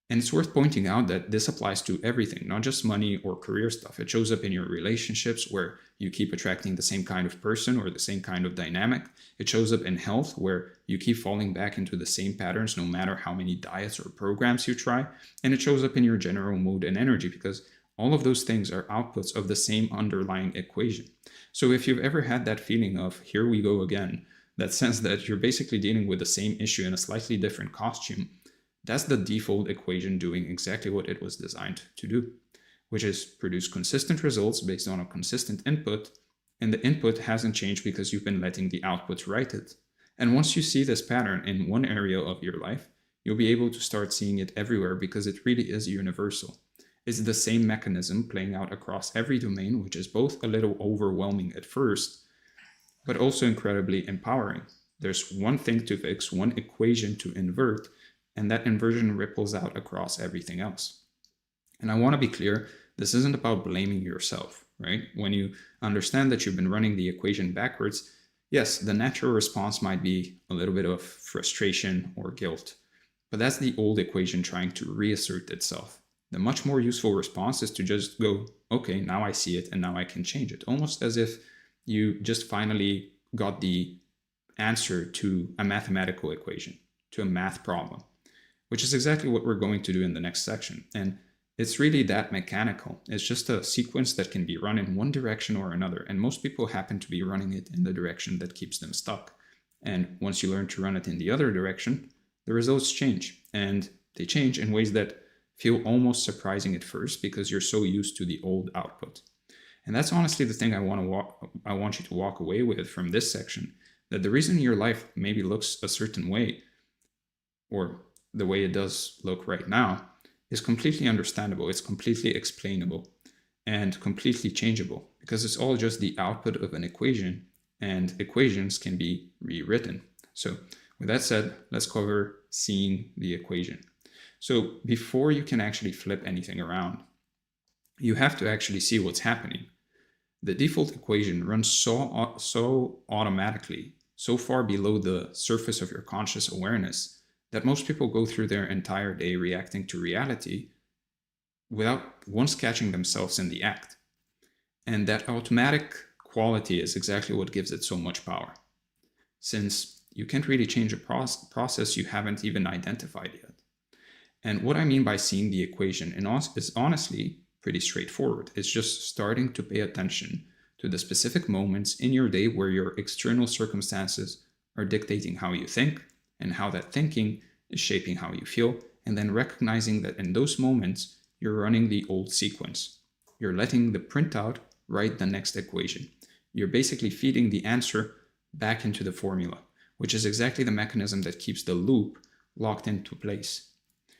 Speaker 1: And it's worth pointing out that this applies to everything, not just money or career stuff. It shows up in your relationships where you keep attracting the same kind of person or the same kind of dynamic. It shows up in health where you keep falling back into the same patterns no matter how many diets or programs you try. And it shows up in your general mood and energy because all of those things are outputs of the same underlying equation. So if you've ever had that feeling of, here we go again, that sense that you're basically dealing with the same issue in a slightly different costume, that's the default equation doing exactly what it was designed to do, which is produce consistent results based on a consistent input, and the input hasn't changed because you've been letting the output write it. And once you see this pattern in one area of your life, you'll be able to start seeing it everywhere because it really is universal. It's the same mechanism playing out across every domain, which is both a little overwhelming at first, but also incredibly empowering. There's one thing to fix, one equation to invert, and that inversion ripples out across everything else. And I want to be clear, this isn't about blaming yourself, right? When you understand that you've been running the equation backwards, yes, the natural response might be a little bit of frustration or guilt, but that's the old equation trying to reassert itself. The much more useful response is to just go, okay, now I see it and now I can change it. Almost as if you just finally got the answer to a mathematical equation, to a math problem, which is exactly what we're going to do in the next section. And it's really that mechanical. It's just a sequence that can be run in one direction or another. And most people happen to be running it in the direction that keeps them stuck. And once you learn to run it in the other direction, the results change. And they change in ways that feel almost surprising at first because you're so used to the old output. And that's honestly the thing I want you to walk away with from this section, that the reason your life maybe looks a certain way, or the way it does look right now, is completely understandable. It's completely explainable and completely changeable because it's all just the output of an equation, and equations can be rewritten. So with that said, let's cover seeing the equation. So before you can actually flip anything around, you have to actually see what's happening. The default equation runs so automatically, so far below the surface of your conscious awareness, that most people go through their entire day reacting to reality without once catching themselves in the act. And that automatic quality is exactly what gives it so much power, since you can't really change a process you haven't even identified yet. And what I mean by seeing the equation is honestly pretty straightforward. It's just starting to pay attention to the specific moments in your day where your external circumstances are dictating how you think and how that thinking is shaping how you feel, and then recognizing that in those moments you're running the old sequence. You're letting the printout write the next equation. You're basically feeding the answer back into the formula, which is exactly the mechanism that keeps the loop locked into place.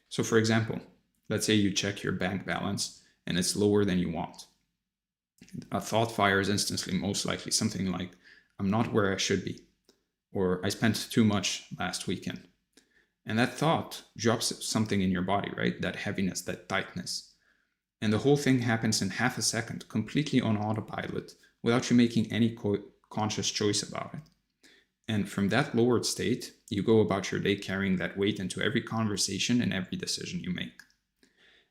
Speaker 1: So for example, let's say you check your bank balance and it's lower than you want. A thought fires instantly, most likely something like, I'm not where I should be, or I spent too much last weekend. And that thought drops something in your body, right? That heaviness, that tightness. And the whole thing happens in half a second, completely on autopilot, without you making any conscious choice about it. And from that lowered state, you go about your day carrying that weight into every conversation and every decision you make.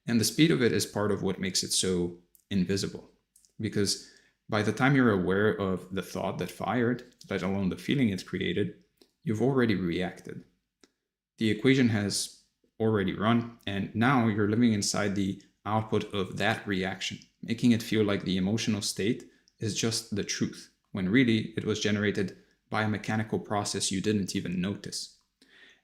Speaker 1: And the speed of it is part of what makes it so invisible. Because by the time you're aware of the thought that fired, let alone the feeling it created, you've already reacted. The equation has already run, and now you're living inside the output of that reaction, making it feel like the emotional state is just the truth, when really it was generated by a mechanical process you didn't even notice.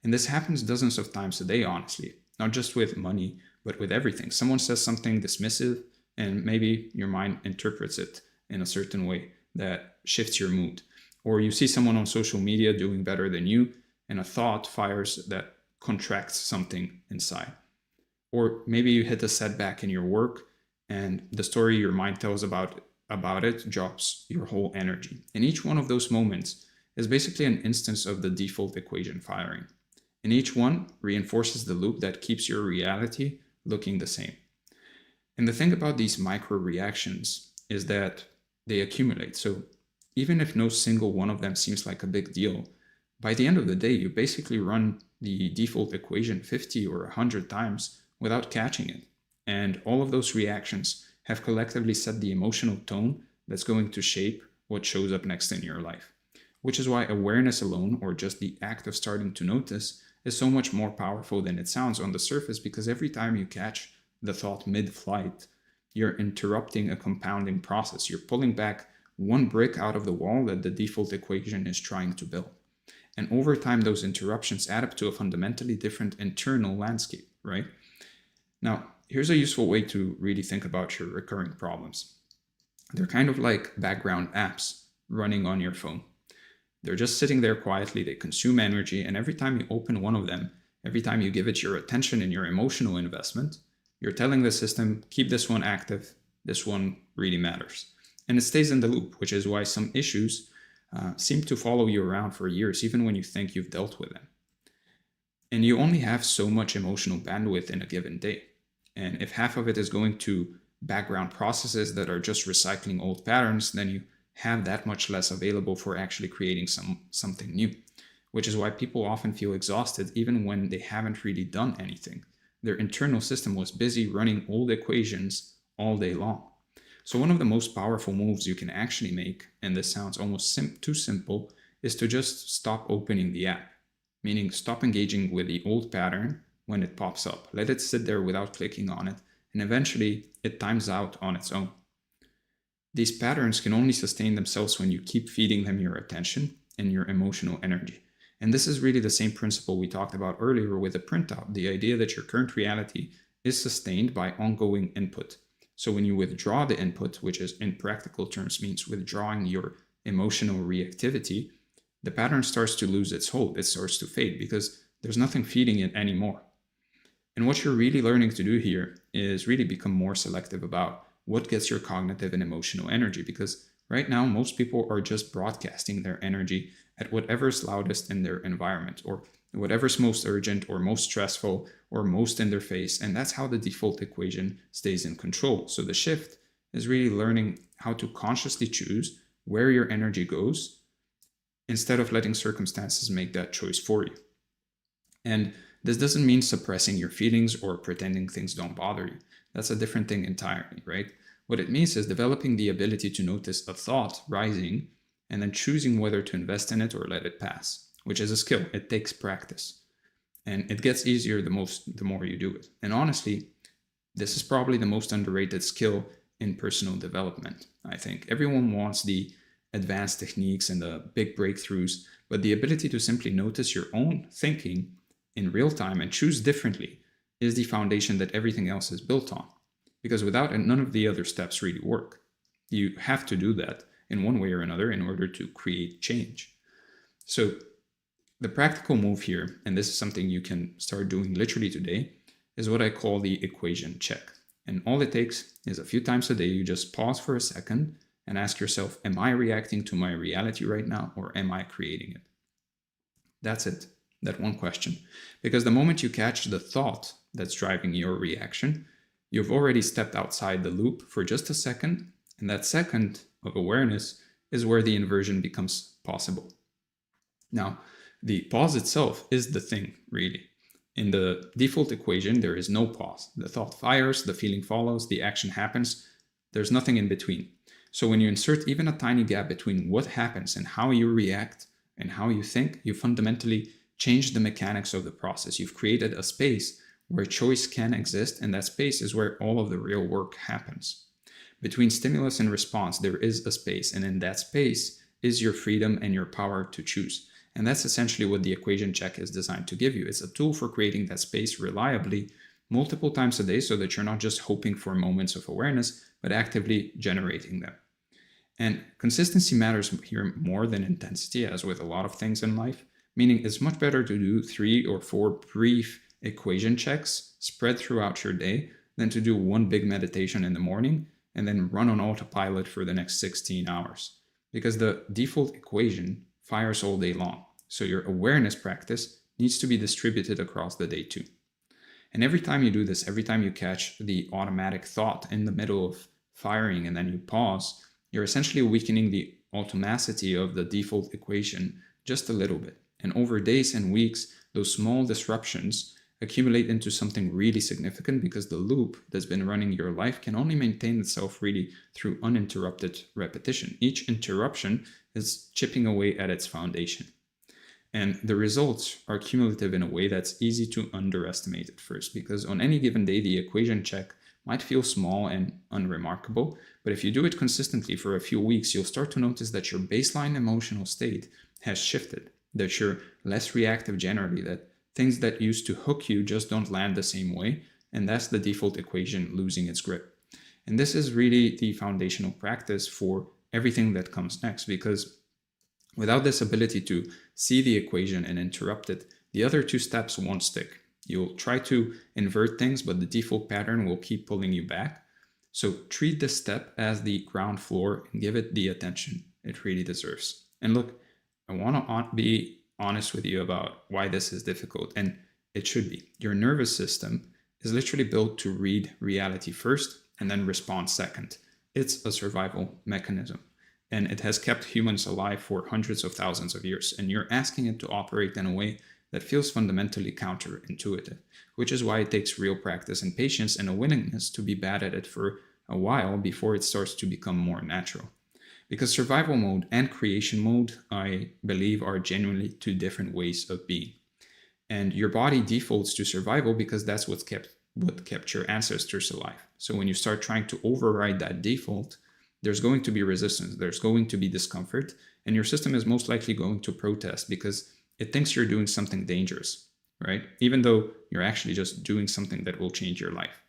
Speaker 1: And this happens dozens of times a day, honestly, not just with money, but with everything. Someone says something dismissive, and maybe your mind interprets it in a certain way that shifts your mood. Or you see someone on social media doing better than you, and a thought fires that contracts something inside. Or maybe you hit a setback in your work, and the story your mind tells about it drops your whole energy. And each one of those moments is basically an instance of the default equation firing. And each one reinforces the loop that keeps your reality looking the same. And the thing about these micro reactions is that they accumulate. So even if no single one of them seems like a big deal, by the end of the day, you basically run the default equation 50 or 100 times without catching it. And all of those reactions have collectively set the emotional tone that's going to shape what shows up next in your life. Which is why awareness alone, or just the act of starting to notice, is so much more powerful than it sounds on the surface, because every time you catch the thought mid-flight, you're interrupting a compounding process. You're pulling back one brick out of the wall that the default equation is trying to build. And over time, those interruptions add up to a fundamentally different internal landscape, right? Now, here's a useful way to really think about your recurring problems. They're kind of like background apps running on your phone. They're just sitting there quietly, they consume energy, and every time you open one of them, every time you give it your attention and your emotional investment, you're telling the system, keep this one active, this one really matters. And it stays in the loop, which is why some issues seem to follow you around for years, even when you think you've dealt with them. And you only have so much emotional bandwidth in a given day. And if half of it is going to background processes that are just recycling old patterns, then you have that much less available for actually creating something new, which is why people often feel exhausted even when they haven't really done anything. Their internal system was busy running old equations all day long. So one of the most powerful moves you can actually make, and this sounds almost too simple, is to just stop opening the app, meaning stop engaging with the old pattern when it pops up. Let it sit there without clicking on it, and eventually it times out on its own. These patterns can only sustain themselves when you keep feeding them your attention and your emotional energy. And this is really the same principle we talked about earlier with the printout, the idea that your current reality is sustained by ongoing input. So when you withdraw the input, which is in practical terms means withdrawing your emotional reactivity, the pattern starts to lose its hold, it starts to fade because there's nothing feeding it anymore. And what you're really learning to do here is really become more selective about what gets your cognitive and emotional energy, because right now most people are just broadcasting their energy at whatever's loudest in their environment, or whatever's most urgent or most stressful or most in their face, and that's how the default equation stays in control. So the shift is really learning how to consciously choose where your energy goes instead of letting circumstances make that choice for you. And this doesn't mean suppressing your feelings or pretending things don't bother you. That's a different thing entirely, right? What it means is developing the ability to notice a thought rising and then choosing whether to invest in it or let it pass, which is a skill. It takes practice. And it gets easier the more you do it. And honestly, this is probably the most underrated skill in personal development, I think. Everyone wants the advanced techniques and the big breakthroughs, but the ability to simply notice your own thinking in real time and choose differently is the foundation that everything else is built on. Because without it, none of the other steps really work. You have to do that in one way or another in order to create change. So the practical move here, and this is something you can start doing literally today, is what I call the equation check. And all it takes is a few times a day, you just pause for a second and ask yourself, am I reacting to my reality right now, or am I creating it? That's it, that one question. Because the moment you catch the thought that's driving your reaction, you've already stepped outside the loop for just a second, and that second of awareness is where the inversion becomes possible. Now, the pause itself is the thing, really. In the default equation, there is no pause. The thought fires, the feeling follows, the action happens. There's nothing in between. So when you insert even a tiny gap between what happens and how you react and how you think, you fundamentally change the mechanics of the process. You've created a space where choice can exist, and that space is where all of the real work happens. Between stimulus and response, there is a space, and in that space is your freedom and your power to choose. And that's essentially what the equation check is designed to give you. It's a tool for creating that space reliably multiple times a day so that you're not just hoping for moments of awareness, but actively generating them. And consistency matters here more than intensity, as with a lot of things in life, meaning it's much better to do 3 or 4 brief equation checks spread throughout your day than to do one big meditation in the morning and then run on autopilot for the next 16 hours. Because the default equation fires all day long. So your awareness practice needs to be distributed across the day too. And every time you do this, every time you catch the automatic thought in the middle of firing and then you pause, you're essentially weakening the automaticity of the default equation just a little bit. And over days and weeks, those small disruptions accumulate into something really significant, because the loop that's been running your life can only maintain itself really through uninterrupted repetition. Each interruption is chipping away at its foundation. And the results are cumulative in a way that's easy to underestimate at first, because on any given day, the equation check might feel small and unremarkable, but if you do it consistently for a few weeks, you'll start to notice that your baseline emotional state has shifted, that you're less reactive generally, that things that used to hook you just don't land the same way, and that's the default equation losing its grip. And this is really the foundational practice for everything that comes next, because without this ability to see the equation and interrupt it, the other 2 steps won't stick. You'll try to invert things, but the default pattern will keep pulling you back. So treat this step as the ground floor and give it the attention it really deserves. And look, I want to be honest with you about why this is difficult, and it should be. Your nervous system is literally built to read reality first and then respond second. It's a survival mechanism, and it has kept humans alive for hundreds of thousands of years, and you're asking it to operate in a way that feels fundamentally counterintuitive, which is why it takes real practice and patience and a willingness to be bad at it for a while before it starts to become more natural. Because survival mode and creation mode, I believe, are genuinely 2 different ways of being. And your body defaults to survival because that's what kept your ancestors alive. So when you start trying to override that default, there's going to be resistance, there's going to be discomfort, and your system is most likely going to protest because it thinks you're doing something dangerous, right? Even though you're actually just doing something that will change your life.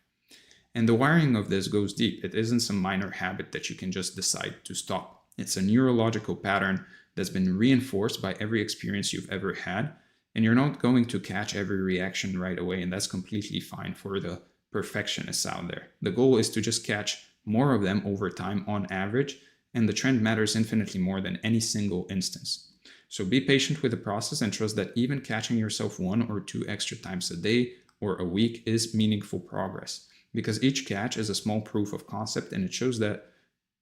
Speaker 1: And the wiring of this goes deep. It isn't some minor habit that you can just decide to stop. It's a neurological pattern that's been reinforced by every experience you've ever had. And you're not going to catch every reaction right away, and that's completely fine for the perfectionists out there. The goal is to just catch more of them over time on average, and the trend matters infinitely more than any single instance. So be patient with the process and trust that even catching yourself 1 or 2 extra times a day or a week is meaningful progress, because each catch is a small proof of concept, and it shows that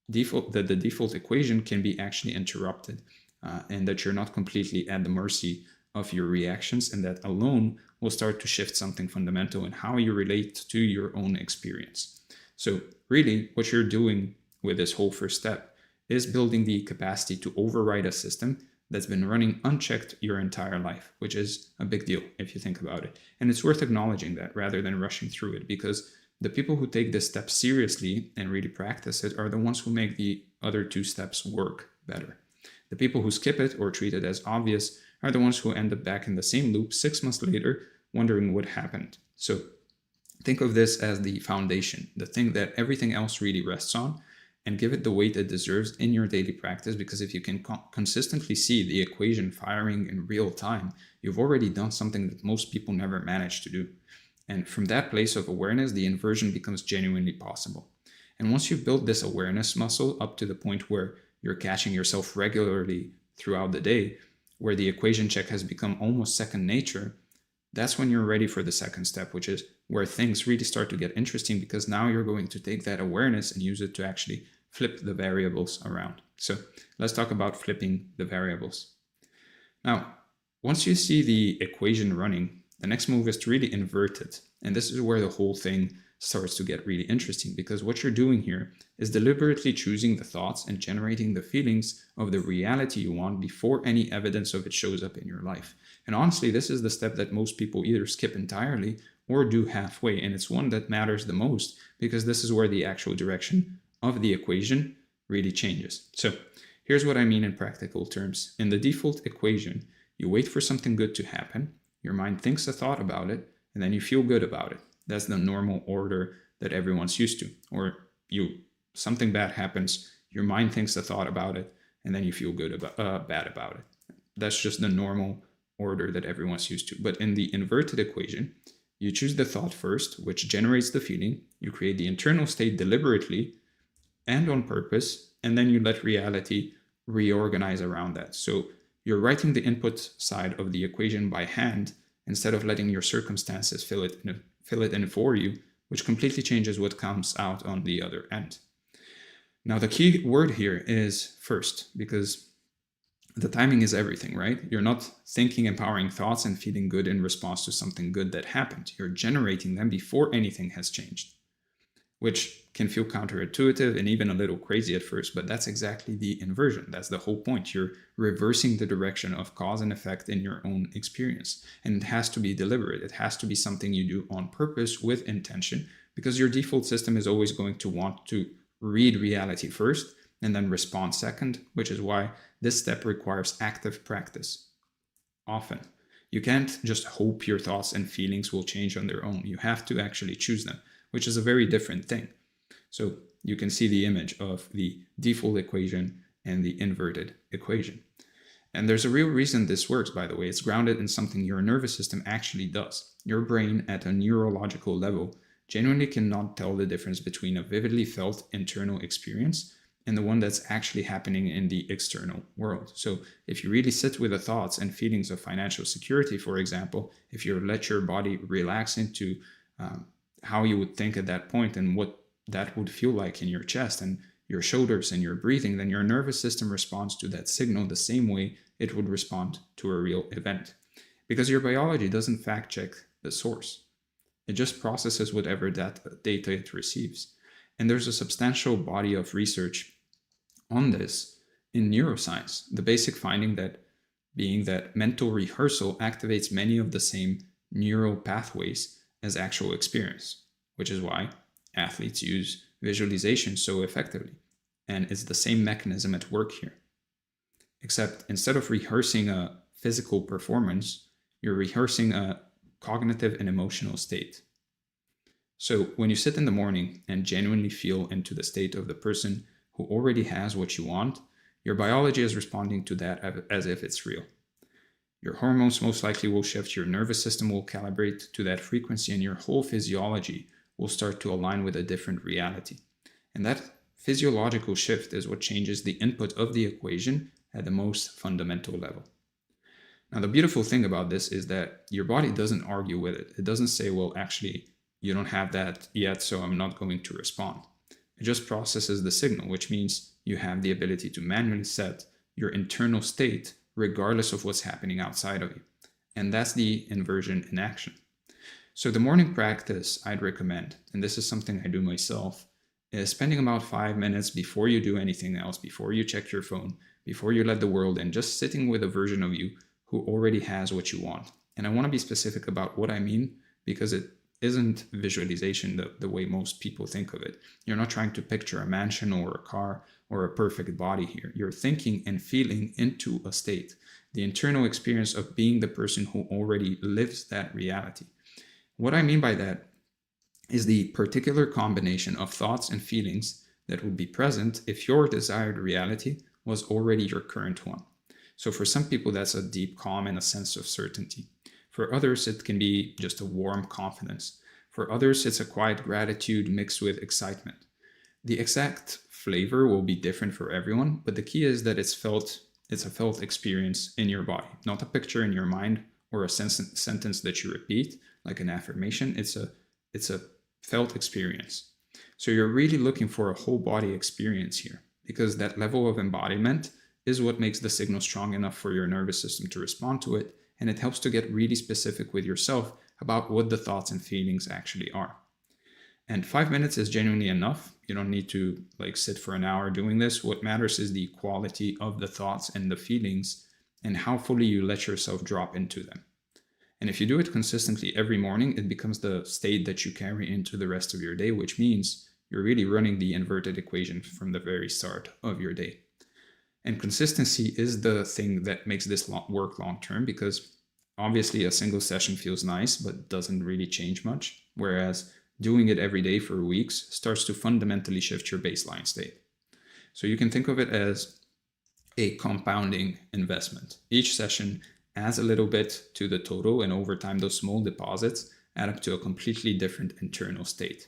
Speaker 1: the default equation can be actually interrupted, and that you're not completely at the mercy of your reactions, and that alone will start to shift something fundamental in how you relate to your own experience. So really what you're doing with this whole first step is building the capacity to override a system that's been running unchecked your entire life, which is a big deal if you think about it. And it's worth acknowledging that rather than rushing through it, because the people who take this step seriously and really practice it are the ones who make the other two steps work better. The people who skip it or treat it as obvious are the ones who end up back in the same loop 6 months later, wondering what happened. So think of this as the foundation, the thing that everything else really rests on, and give it the weight it deserves in your daily practice, because if you can consistently see the equation firing in real time, you've already done something that most people never manage to do. And from that place of awareness, the inversion becomes genuinely possible. And once you've built this awareness muscle up to the point where you're catching yourself regularly throughout the day, where the equation check has become almost second nature, that's when you're ready for the second step, which is where things really start to get interesting, because now you're going to take that awareness and use it to actually flip the variables around. So let's talk about flipping the variables. Now, once you see the equation running, the next move is to really invert it. And this is where the whole thing starts to get really interesting, because what you're doing here is deliberately choosing the thoughts and generating the feelings of the reality you want before any evidence of it shows up in your life. And honestly, this is the step that most people either skip entirely or do halfway. And it's one that matters the most, because this is where the actual direction of the equation really changes. So here's what I mean in practical terms. In the default equation, you wait for something good to happen, your mind thinks a thought about it, and then you feel good about it. That's the normal order that everyone's used to. Or something bad happens, your mind thinks a thought about it, and then you feel bad about it. That's just the normal order that everyone's used to. But in the inverted equation, you choose the thought first, which generates the feeling. You create the internal state deliberately and on purpose, and then you let reality reorganize around that. So you're writing the input side of the equation by hand instead of letting your circumstances fill it in for you, which completely changes what comes out on the other end. Now, the key word here is first, because the timing is everything, right? You're not thinking empowering thoughts and feeling good in response to something good that happened. You're generating them before anything has changed, which can feel counterintuitive and even a little crazy at first, but that's exactly the inversion. That's the whole point. You're reversing the direction of cause and effect in your own experience. And it has to be deliberate. It has to be something you do on purpose with intention, because your default system is always going to want to read reality first and then respond second, which is why this step requires active practice. Often, you can't just hope your thoughts and feelings will change on their own. You have to actually choose them, which is a very different thing. So you can see the image of the default equation and the inverted equation. And there's a real reason this works, by the way. It's grounded in something your nervous system actually does. Your brain, at a neurological level, genuinely cannot tell the difference between a vividly felt internal experience and the one that's actually happening in the external world. So if you really sit with the thoughts and feelings of financial security, for example, if you let your body relax into how you would think at that point and what that would feel like in your chest and your shoulders and your breathing, then your nervous system responds to that signal the same way it would respond to a real event. Because your biology doesn't fact check the source. It just processes whatever data it receives. And there's a substantial body of research on this in neuroscience. The basic finding being that mental rehearsal activates many of the same neural pathways as actual experience, which is why athletes use visualization so effectively. And it's the same mechanism at work here. Except instead of rehearsing a physical performance, you're rehearsing a cognitive and emotional state. So when you sit in the morning and genuinely feel into the state of the person who already has what you want, your biology is responding to that as if it's real. Your hormones most likely will shift, your nervous system will calibrate to that frequency, and your whole physiology will start to align with a different reality. And that physiological shift is what changes the input of the equation at the most fundamental level. Now, the beautiful thing about this is that your body doesn't argue with it. It doesn't say, well, actually, you don't have that yet, so I'm not going to respond. It just processes the signal, which means you have the ability to manually set your internal state regardless of what's happening outside of you. And that's the inversion in action. So the morning practice I'd recommend, and this is something I do myself, is spending about 5 minutes before you do anything else, before you check your phone, before you let the world in, just sitting with a version of you who already has what you want. And I want to be specific about what I mean, because it isn't visualization the way most people think of it. You're not trying to picture a mansion or a car or a perfect body here. You're thinking and feeling into a state, the internal experience of being the person who already lives that reality. What I mean by that is the particular combination of thoughts and feelings that would be present if your desired reality was already your current one. So for some people, that's a deep calm and a sense of certainty. For others, it can be just a warm confidence. For others, it's a quiet gratitude mixed with excitement. The exact flavor will be different for everyone, but the key is that it's a felt experience in your body, not a picture in your mind or a sentence that you repeat like an affirmation. It's a felt experience. So you're really looking for a whole body experience here, because that level of embodiment is what makes the signal strong enough for your nervous system to respond to it, and it helps to get really specific with yourself about what the thoughts and feelings actually are. And 5 minutes is genuinely enough. You don't need to sit for an hour doing this. What matters is the quality of the thoughts and the feelings and how fully you let yourself drop into them. And if you do it consistently every morning, it becomes the state that you carry into the rest of your day, which means you're really running the inverted equation from the very start of your day. And consistency is the thing that makes this work long term, because obviously a single session feels nice but doesn't really change much, whereas doing it every day for weeks starts to fundamentally shift your baseline state. So you can think of it as a compounding investment. Each session adds a little bit to the total, and over time those small deposits add up to a completely different internal state,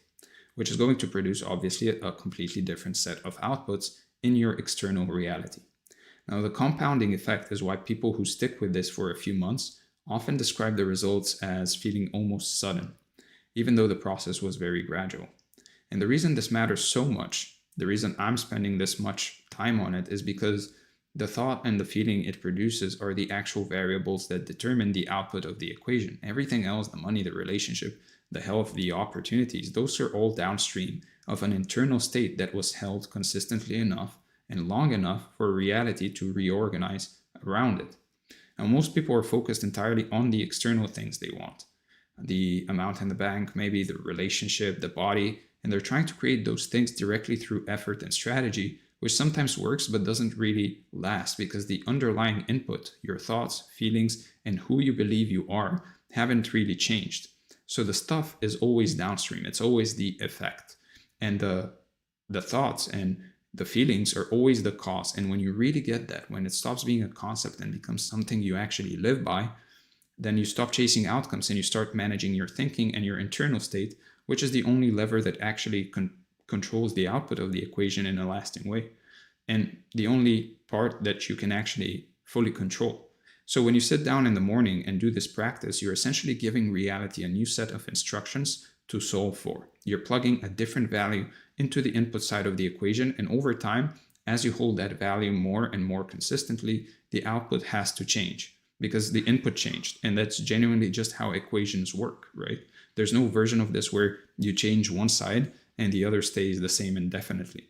Speaker 1: which is going to produce obviously a completely different set of outputs in your external reality. Now, the compounding effect is why people who stick with this for a few months often describe the results as feeling almost sudden, even though the process was very gradual. And the reason this matters so much, the reason I'm spending this much time on it, is because the thought and the feeling it produces are the actual variables that determine the output of the equation. Everything else, the money, the relationship, the health, the opportunities, those are all downstream of an internal state that was held consistently enough and long enough for reality to reorganize around it. Now, most people are focused entirely on the external things they want. The amount in the bank, maybe the relationship, the body, and they're trying to create those things directly through effort and strategy, which sometimes works but doesn't really last, because the underlying input, your thoughts, feelings, and who you believe you are, haven't really changed. So the stuff is always downstream. It's always the effect. And the thoughts and the feelings are always the cause. And when you really get that, when it stops being a concept and becomes something you actually live by, then you stop chasing outcomes and you start managing your thinking and your internal state, which is the only lever that actually controls the output of the equation in a lasting way, and the only part that you can actually fully control. So when you sit down in the morning and do this practice, you're essentially giving reality a new set of instructions to solve for. You're plugging a different value into the input side of the equation, and over time, as you hold that value more and more consistently, the output has to change because the input changed. And that's genuinely just how equations work, right? There's no version of this where you change one side and the other stays the same indefinitely.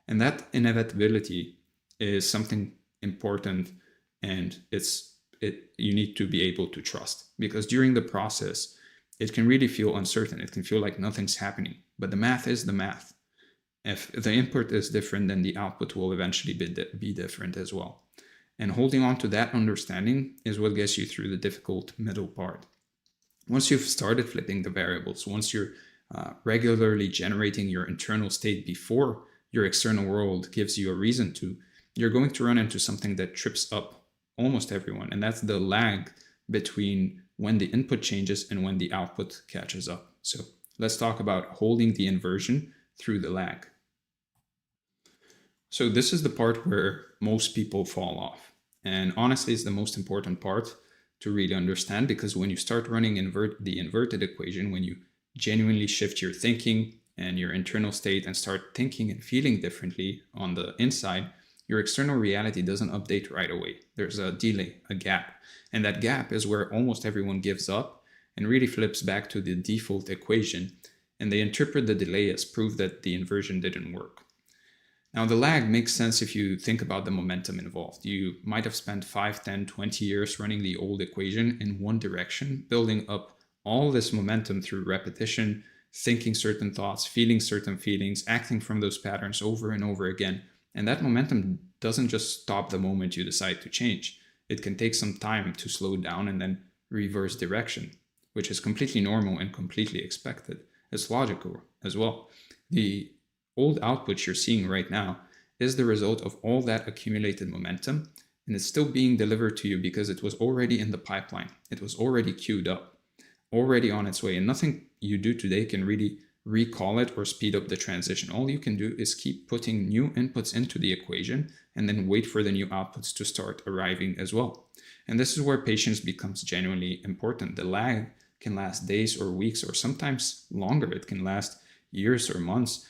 Speaker 1: And that inevitability is something important, and you need to be able to trust, because during the process, it can really feel uncertain. It can feel like nothing's happening, but the math is the math. If the input is different, then the output will eventually be different as well. And holding on to that understanding is what gets you through the difficult middle part. Once you've started flipping the variables, once you're regularly generating your internal state before your external world gives you a reason to, you're going to run into something that trips up almost everyone. And that's the lag between when the input changes and when the output catches up. So let's talk about holding the inversion through the lag. So this is the part where most people fall off. And honestly, it's the most important part to really understand, because when you start running the inverted equation, when you genuinely shift your thinking and your internal state and start thinking and feeling differently on the inside, your external reality doesn't update right away. There's a delay, a gap. And that gap is where almost everyone gives up and really flips back to the default equation, and they interpret the delay as proof that the inversion didn't work. Now, the lag makes sense if you think about the momentum involved. You might have spent 5, 10, 20 years running the old equation in one direction, building up all this momentum through repetition, thinking certain thoughts, feeling certain feelings, acting from those patterns over and over again. And that momentum doesn't just stop the moment you decide to change. It can take some time to slow down and then reverse direction, which is completely normal and completely expected. It's logical as well. The old output you're seeing right now is the result of all that accumulated momentum, and it's still being delivered to you because it was already in the pipeline. It was already queued up, already on its way, and nothing you do today can really recall it or speed up the transition. All you can do is keep putting new inputs into the equation and then wait for the new outputs to start arriving as well. And this is where patience becomes genuinely important. The lag can last days or weeks or sometimes longer. It can last years or months,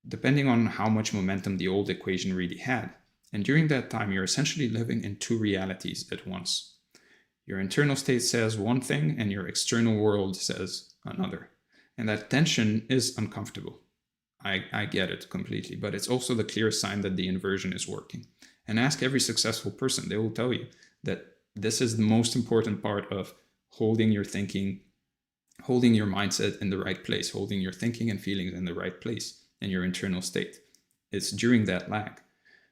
Speaker 1: depending on how much momentum the old equation really had. And during that time, you're essentially living in two realities at once. Your internal state says one thing and your external world says another. And that tension is uncomfortable. I get it completely, but it's also the clear sign that the inversion is working. And ask every successful person, they will tell you that this is the most important part of holding your thinking, holding your mindset in the right place, holding your thinking and feelings in the right place in your internal state. It's during that lag.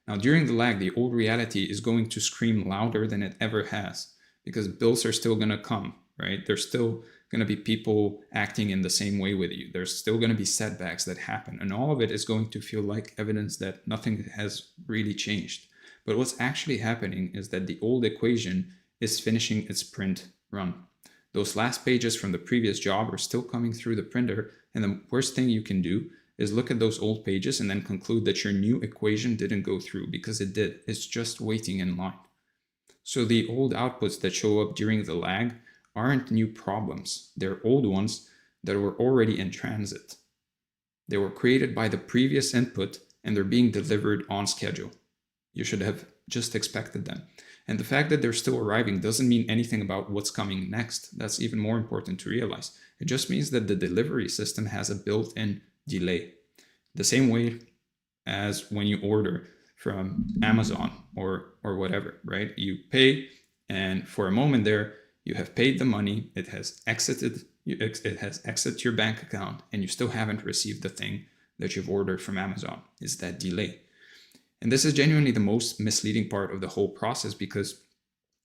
Speaker 1: Now, during the lag, the old reality is going to scream louder than it ever has because bills are still going to come, right? There's still going to be people acting in the same way with you. There's still going to be setbacks that happen, and all of it is going to feel like evidence that nothing has really changed. But what's actually happening is that the old equation is finishing its print run. Those last pages from the previous job are still coming through the printer, and the worst thing you can do is look at those old pages and then conclude that your new equation didn't go through, because it did. It's just waiting in line. So the old outputs that show up during the lag aren't new problems. They're old ones that were already in transit. They were created by the previous input and they're being delivered on schedule. You should have just expected them. And the fact that they're still arriving doesn't mean anything about what's coming next. That's even more important to realize. It just means that the delivery system has a built-in delay. The same way as when you order from Amazon or whatever, right? You pay, and for a moment there, you have paid the money, it has exited your bank account, and you still haven't received the thing that you've ordered from Amazon. It's that delay. And this is genuinely the most misleading part of the whole process, because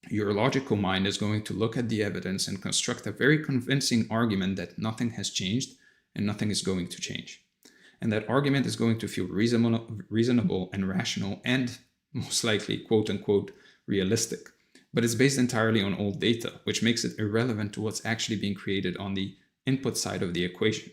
Speaker 1: your logical mind is going to look at the evidence and construct a very convincing argument that nothing has changed and nothing is going to change. And that argument is going to feel reasonable and rational and most likely, quote unquote, realistic. But it's based entirely on old data, which makes it irrelevant to what's actually being created on the input side of the equation.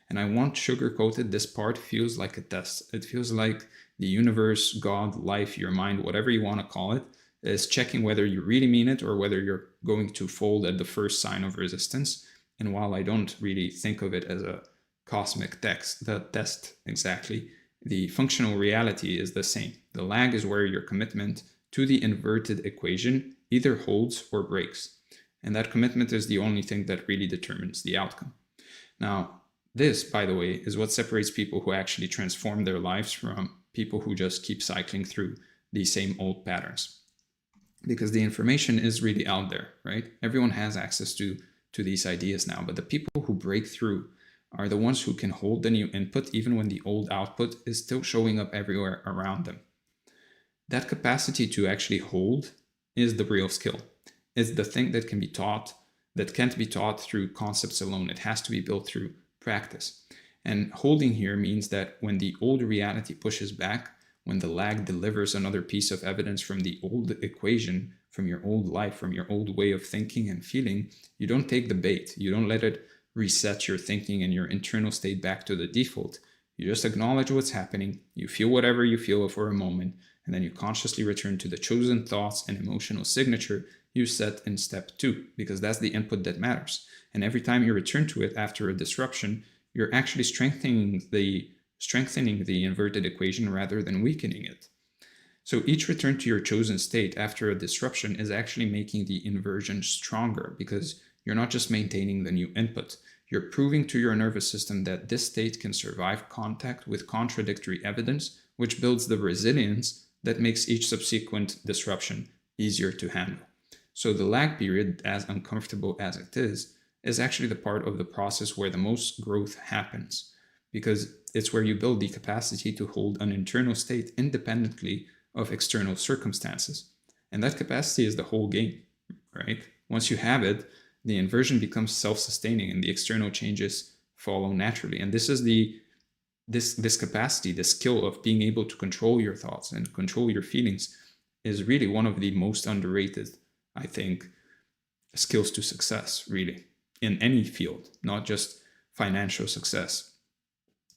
Speaker 1: And I won't sugarcoat it, this part feels like a test. It feels like the universe, God, life, your mind, whatever you want to call it, is checking whether you really mean it or whether you're going to fold at the first sign of resistance. And while I don't really think of it as a cosmic test exactly, the functional reality is the same. The lag is where your commitment to the inverted equation either holds or breaks. And that commitment is the only thing that really determines the outcome. Now, this, by the way, is what separates people who actually transform their lives from people who just keep cycling through the same old patterns. Because the information is really out there, right? Everyone has access to these ideas now, but the people who break through are the ones who can hold the new input even when the old output is still showing up everywhere around them. That capacity to actually hold is the real skill. It's the thing that can be taught, that can't be taught through concepts alone. It has to be built through practice. And holding here means that when the old reality pushes back, when the lag delivers another piece of evidence from the old equation, from your old life, from your old way of thinking and feeling, you don't take the bait. You don't let it reset your thinking and your internal state back to the default. You just acknowledge what's happening. You feel whatever you feel for a moment, and then you consciously return to the chosen thoughts and emotional signature you set in step 2, because that's the input that matters. And every time you return to it after a disruption, you're actually strengthening the inverted equation rather than weakening it. So each return to your chosen state after a disruption is actually making the inversion stronger, because you're not just maintaining the new input. You're proving to your nervous system that this state can survive contact with contradictory evidence, which builds the resilience that makes each subsequent disruption easier to handle. So the lag period, as uncomfortable as it is actually the part of the process where the most growth happens, because it's where you build the capacity to hold an internal state independently of external circumstances. And that capacity is the whole game, right? Once you have it, the inversion becomes self-sustaining and the external changes follow naturally. And this is this capacity, the skill of being able to control your thoughts and control your feelings is really one of the most underrated, I think, skills to success, really, in any field, not just financial success.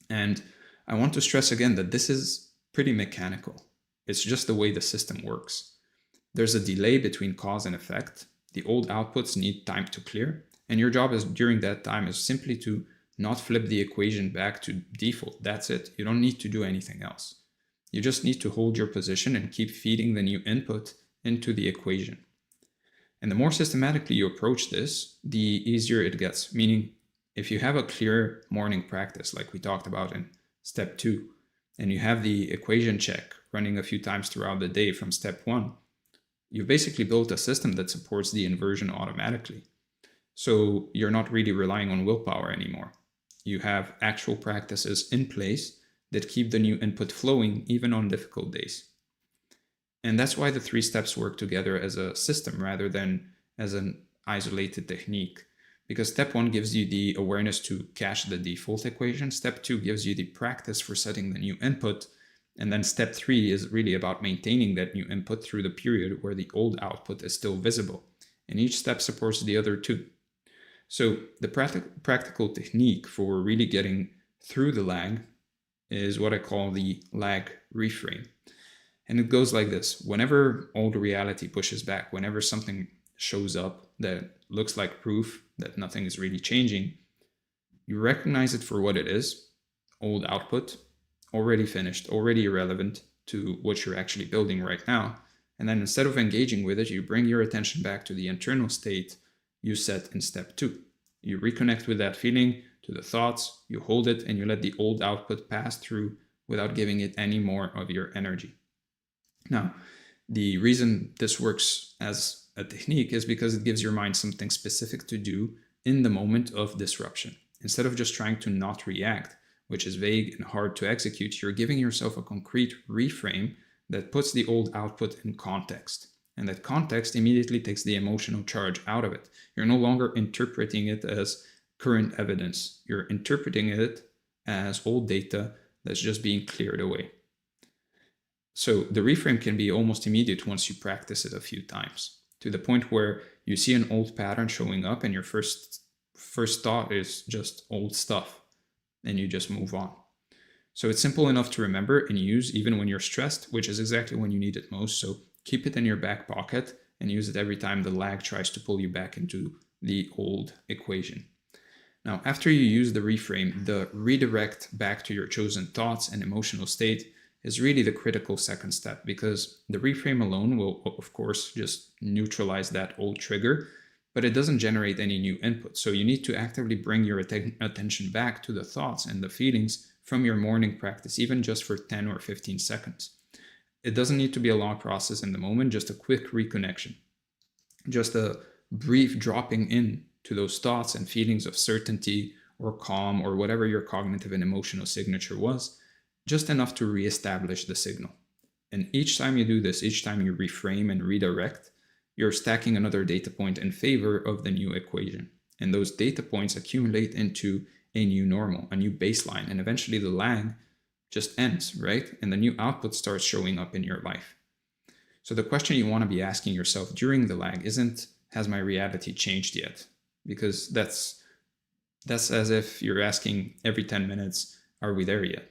Speaker 1: And I want to stress again that this is pretty mechanical. It's just the way the system works. There's a delay between cause and effect. The old outputs need time to clear, and your job is during that time is simply to not flip the equation back to default. That's it. You don't need to do anything else. You just need to hold your position and keep feeding the new input into the equation. And the more systematically you approach this, the easier it gets. Meaning, if you have a clear morning practice, like we talked about in step 2, and you have the equation check running a few times throughout the day from step 1, you've basically built a system that supports the inversion automatically. So you're not really relying on willpower anymore. You have actual practices in place that keep the new input flowing even on difficult days. And that's why the 3 steps work together as a system rather than as an isolated technique. Because step 1 gives you the awareness to cache the default equation. Step 2 gives you the practice for setting the new input. And then step 3 is really about maintaining that new input through the period where the old output is still visible. And each step supports the other 2. So the practical technique for really getting through the lag is what I call the lag reframe. And it goes like this. Whenever old reality pushes back, whenever something shows up that looks like proof that nothing is really changing, you recognize it for what it is, old output, already finished, already irrelevant to what you're actually building right now. And then instead of engaging with it, you bring your attention back to the internal state you set in step 2. You reconnect with that feeling, to the thoughts, you hold it, and you let the old output pass through without giving it any more of your energy. Now, the reason this works as a technique is because it gives your mind something specific to do in the moment of disruption. Instead of just trying to not react, which is vague and hard to execute, you're giving yourself a concrete reframe that puts the old output in context. And that context immediately takes the emotional charge out of it. You're no longer interpreting it as current evidence. You're interpreting it as old data that's just being cleared away. So the reframe can be almost immediate once you practice it a few times, to the point where you see an old pattern showing up and your first thought is just old stuff, and you just move on. So it's simple enough to remember and use even when you're stressed, which is exactly when you need it most. So keep it in your back pocket and use it every time the lag tries to pull you back into the old equation. Now, after you use the reframe, the redirect back to your chosen thoughts and emotional state is really the critical second step, because the reframe alone will, of course, just neutralize that old trigger, but it doesn't generate any new input. So you need to actively bring your attention back to the thoughts and the feelings from your morning practice, even just for 10 or 15 seconds. It doesn't need to be a long process in the moment, just a quick reconnection. Just a brief dropping in to those thoughts and feelings of certainty or calm or whatever your cognitive and emotional signature was, just enough to reestablish the signal. And each time you do this, each time you reframe and redirect, you're stacking another data point in favor of the new equation. And those data points accumulate into a new normal, a new baseline, and eventually the lag just ends, right? And the new output starts showing up in your life. So the question you want to be asking yourself during the lag isn't, has my reality changed yet? Because that's as if you're asking every 10 minutes, are we there yet?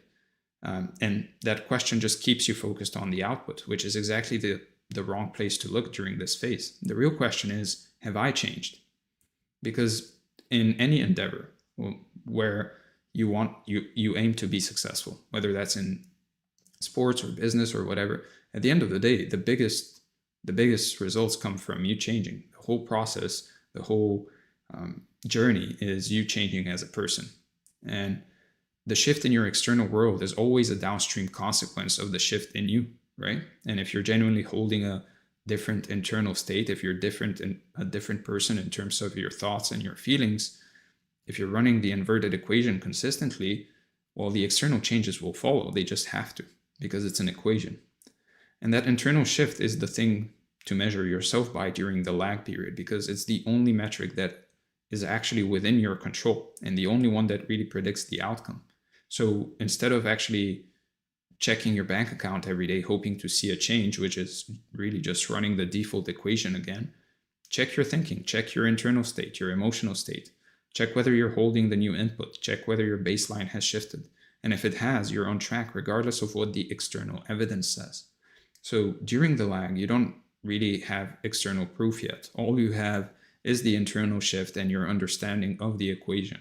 Speaker 1: And that question just keeps you focused on the output, which is exactly the wrong place to look during this phase. The real question is, have I changed? Because in any endeavor where you aim to be successful, whether that's in sports or business or whatever, at the end of the day, the biggest results come from you changing. The whole process, the whole journey is you changing as a person. And the shift in your external world is always a downstream consequence of the shift in you, right? And if you're genuinely holding a different internal state, if you're a different person in terms of your thoughts and your feelings, if you're running the inverted equation consistently, well, the external changes will follow. They just have to, because it's an equation. And that internal shift is the thing to measure yourself by during the lag period, because it's the only metric that is actually within your control and the only one that really predicts the outcome. So instead of actually checking your bank account every day, hoping to see a change, which is really just running the default equation again, check your thinking, check your internal state, your emotional state, check whether you're holding the new input, check whether your baseline has shifted. And if it has, you're on track regardless of what the external evidence says. So during the lag, you don't really have external proof yet. All you have is the internal shift and your understanding of the equation.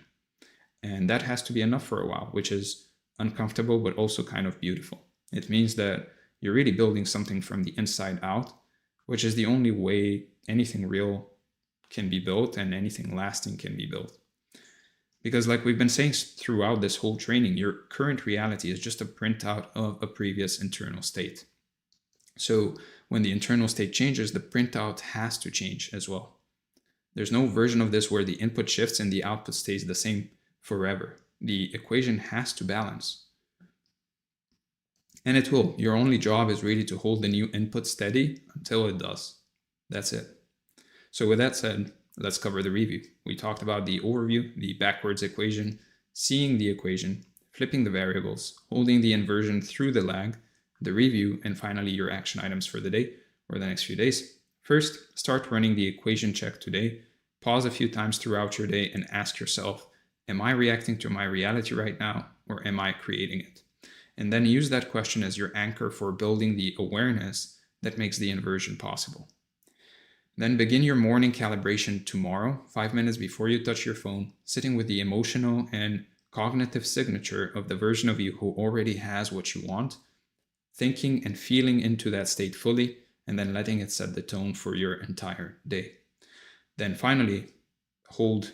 Speaker 1: And that has to be enough for a while, which is uncomfortable, but also kind of beautiful. It means that you're really building something from the inside out, which is the only way anything real can be built and anything lasting can be built. Because like we've been saying throughout this whole training, your current reality is just a printout of a previous internal state. So when the internal state changes, the printout has to change as well. There's no version of this where the input shifts and the output stays the same forever. The equation has to balance. And it will. Your only job is really to hold the new input steady until it does. That's it. So with that said, let's cover the review. We talked about the overview, the backwards equation, seeing the equation, flipping the variables, holding the inversion through the lag, the review, and finally your action items for the day or the next few days. First, start running the equation check today. Pause a few times throughout your day and ask yourself, am I reacting to my reality right now, or am I creating it? And then use that question as your anchor for building the awareness that makes the inversion possible. Then begin your morning calibration tomorrow, 5 minutes before you touch your phone, sitting with the emotional and cognitive signature of the version of you who already has what you want, thinking and feeling into that state fully, and then letting it set the tone for your entire day. Then finally, hold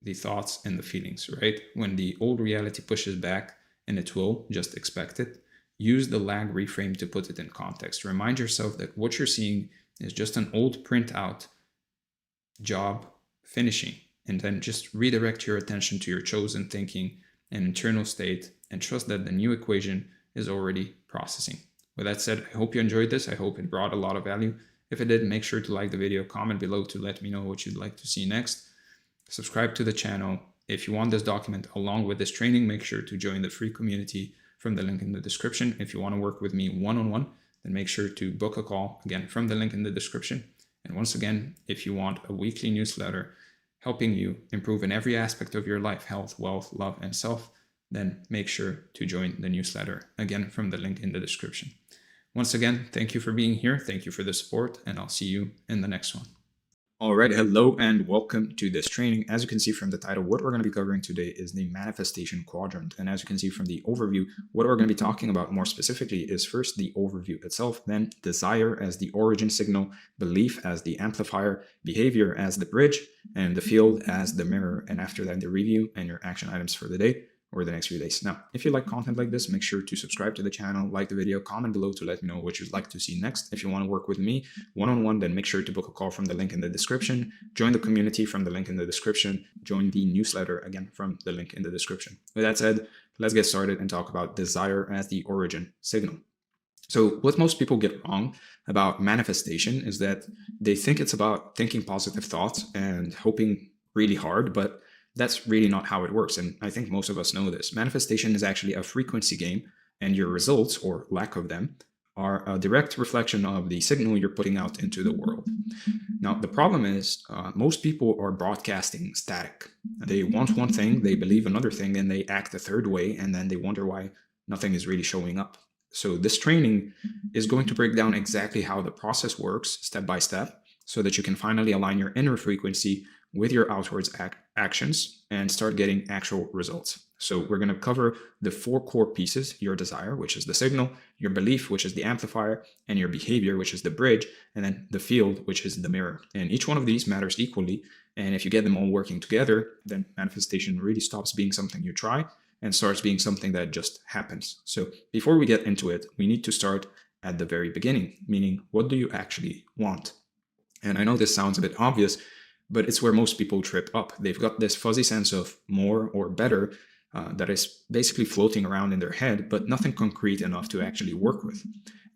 Speaker 1: the thoughts and the feelings, right? When the old reality pushes back, and it will, just expect it, use the lag reframe to put it in context. Remind yourself that what you're seeing is just an old printout job finishing, and then just redirect your attention to your chosen thinking and internal state and trust that the new equation is already processing. With that said, I hope you enjoyed this. I hope it brought a lot of value. If it did, make sure to like the video, comment below to let me know what you'd like to see next. Subscribe to the channel. If you want this document along with this training, make sure to join the free community from the link in the description. If you want to work with me one-on-one, then make sure to book a call, again, from the link in the description. And once again, if you want a weekly newsletter helping you improve in every aspect of your life, health, wealth, love, and self, then make sure to join the newsletter, again, from the link in the description. Once again, thank you for being here. Thank you for the support, and I'll see you in the next one. All right, hello and welcome to this training. As you can see from the title, what we're going to be covering today is the manifestation quadrant. And as you can see from the overview, what we're going to be talking about more specifically is first the overview itself, then desire as the origin signal, belief as the amplifier, behavior as the bridge, and the field as the mirror. And after that, the review and your action items for the day or the next few days. Now, if you like content like this, make sure to subscribe to the channel, like the video, comment below to let me know what you'd like to see next. If you want to work with me one-on-one, then make sure to book a call from the link in the description, join the community from the link in the description, join the newsletter, again, from the link in the description. With that said, let's get started and talk about desire as the origin signal. So what most people get wrong about manifestation is that they think it's about thinking positive thoughts and hoping really hard, but that's really not how it works. And I think most of us know this. Manifestation is actually a frequency game, and your results, or lack of them, are a direct reflection of the signal you're putting out into the world. Now, the problem is most people are broadcasting static. They want one thing, they believe another thing, and they act a third way, and then they wonder why nothing is really showing up. So this training is going to break down exactly how the process works step by step, so that you can finally align your inner frequency with your outwards actions and start getting actual results. So we're going to cover the 4 core pieces: your desire, which is the signal, your belief, which is the amplifier, and your behavior, which is the bridge, and then the field, which is the mirror. And each one of these matters equally. And if you get them all working together, then manifestation really stops being something you try and starts being something that just happens. So before we get into it, we need to start at the very beginning, meaning what do you actually want? And I know this sounds a bit obvious, but it's where most people trip up. They've got this fuzzy sense of more or better that is basically floating around in their head, but nothing concrete enough to actually work with.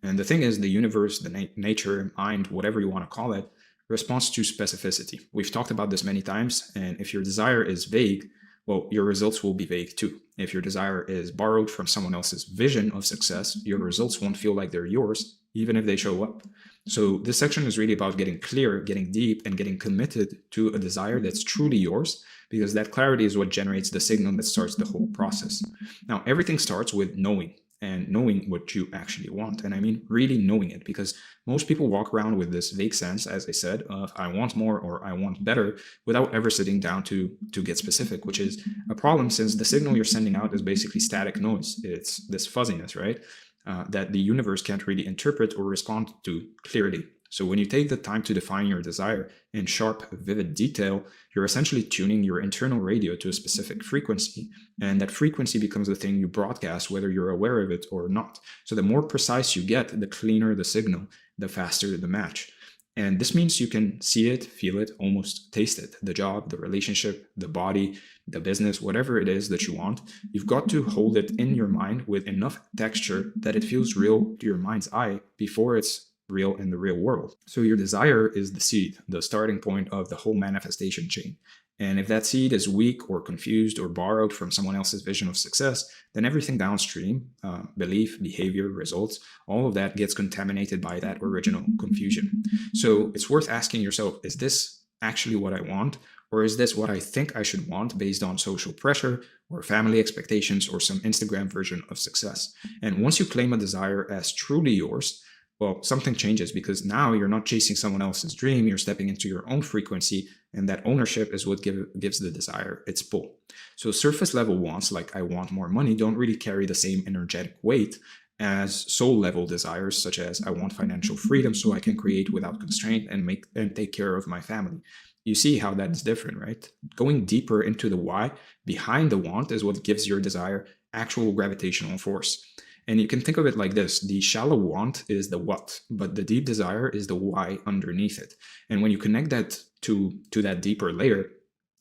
Speaker 1: And the thing is, the universe, the nature, mind, whatever you want to call it, responds to specificity. We've talked about this many times, and if your desire is vague, well, your results will be vague too. If your desire is borrowed from someone else's vision of success, your results won't feel like they're yours, even if they show up. So this section is really about getting clear, getting deep, and getting committed to a desire that's truly yours, because that clarity is what generates the signal that starts the whole process. Now, everything starts with knowing, and knowing what you actually want. And I mean really knowing it, because most people walk around with this vague sense, as I said, of I want more or I want better, without ever sitting down to get specific, which is a problem since the signal you're sending out is basically static noise. It's this fuzziness, right? That the universe can't really interpret or respond to clearly. So when you take the time to define your desire in sharp, vivid detail, you're essentially tuning your internal radio to a specific frequency, and that frequency becomes the thing you broadcast whether you're aware of it or not. So the more precise you get, the cleaner the signal, the faster the match. And this means you can see it, feel it, almost taste it. The job, the relationship, the body, the business, whatever it is that you want, you've got to hold it in your mind with enough texture that it feels real to your mind's eye before it's real in the real world. So your desire is the seed, the starting point of the whole manifestation chain. And if that seed is weak or confused or borrowed from someone else's vision of success, then everything downstream, belief, behavior, results, all of that gets contaminated by that original confusion. So it's worth asking yourself, is this actually what I want? Or is this what I think I should want based on social pressure or family expectations or some Instagram version of success? And once you claim a desire as truly yours, well, something changes, because now you're not chasing someone else's dream, you're stepping into your own frequency, and that ownership is what gives the desire its pull. So surface level wants, like I want more money, don't really carry the same energetic weight as soul level desires, such as I want financial freedom so I can create without constraint and take care of my family. You see how that's different, right? Going deeper into the why behind the want is what gives your desire actual gravitational force. And you can think of it like this: the shallow want is the what, but the deep desire is the why underneath it. And when you connect that to that deeper layer,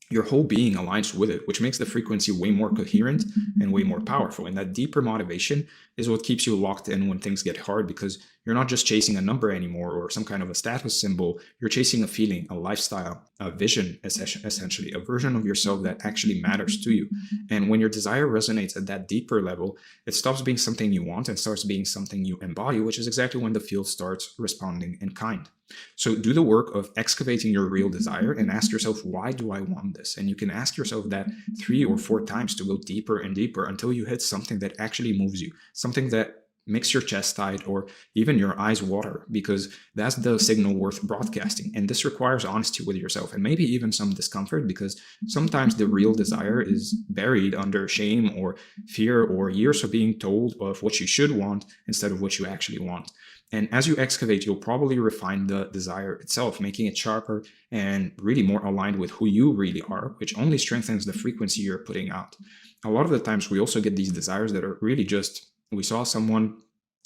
Speaker 1: your whole being aligns with it, which makes the frequency way more coherent and way more powerful. And that deeper motivation is what keeps you locked in when things get hard, because you're not just chasing a number anymore or some kind of a status symbol. You're chasing a feeling, a lifestyle, a vision, essentially, a version of yourself that actually matters to you. And when your desire resonates at that deeper level, it stops being something you want and starts being something you embody, which is exactly when the field starts responding in kind. So do the work of excavating your real desire and ask yourself, why do I want this? And you can ask yourself that 3 or 4 times to go deeper and deeper until you hit something that actually moves you, something that makes your chest tight or even your eyes water, because that's the signal worth broadcasting. And this requires honesty with yourself and maybe even some discomfort, because sometimes the real desire is buried under shame or fear or years of being told of what you should want instead of what you actually want. And as you excavate, you'll probably refine the desire itself, making it sharper and really more aligned with who you really are, which only strengthens the frequency you're putting out. A lot of the times we also get these desires that are really just, we saw someone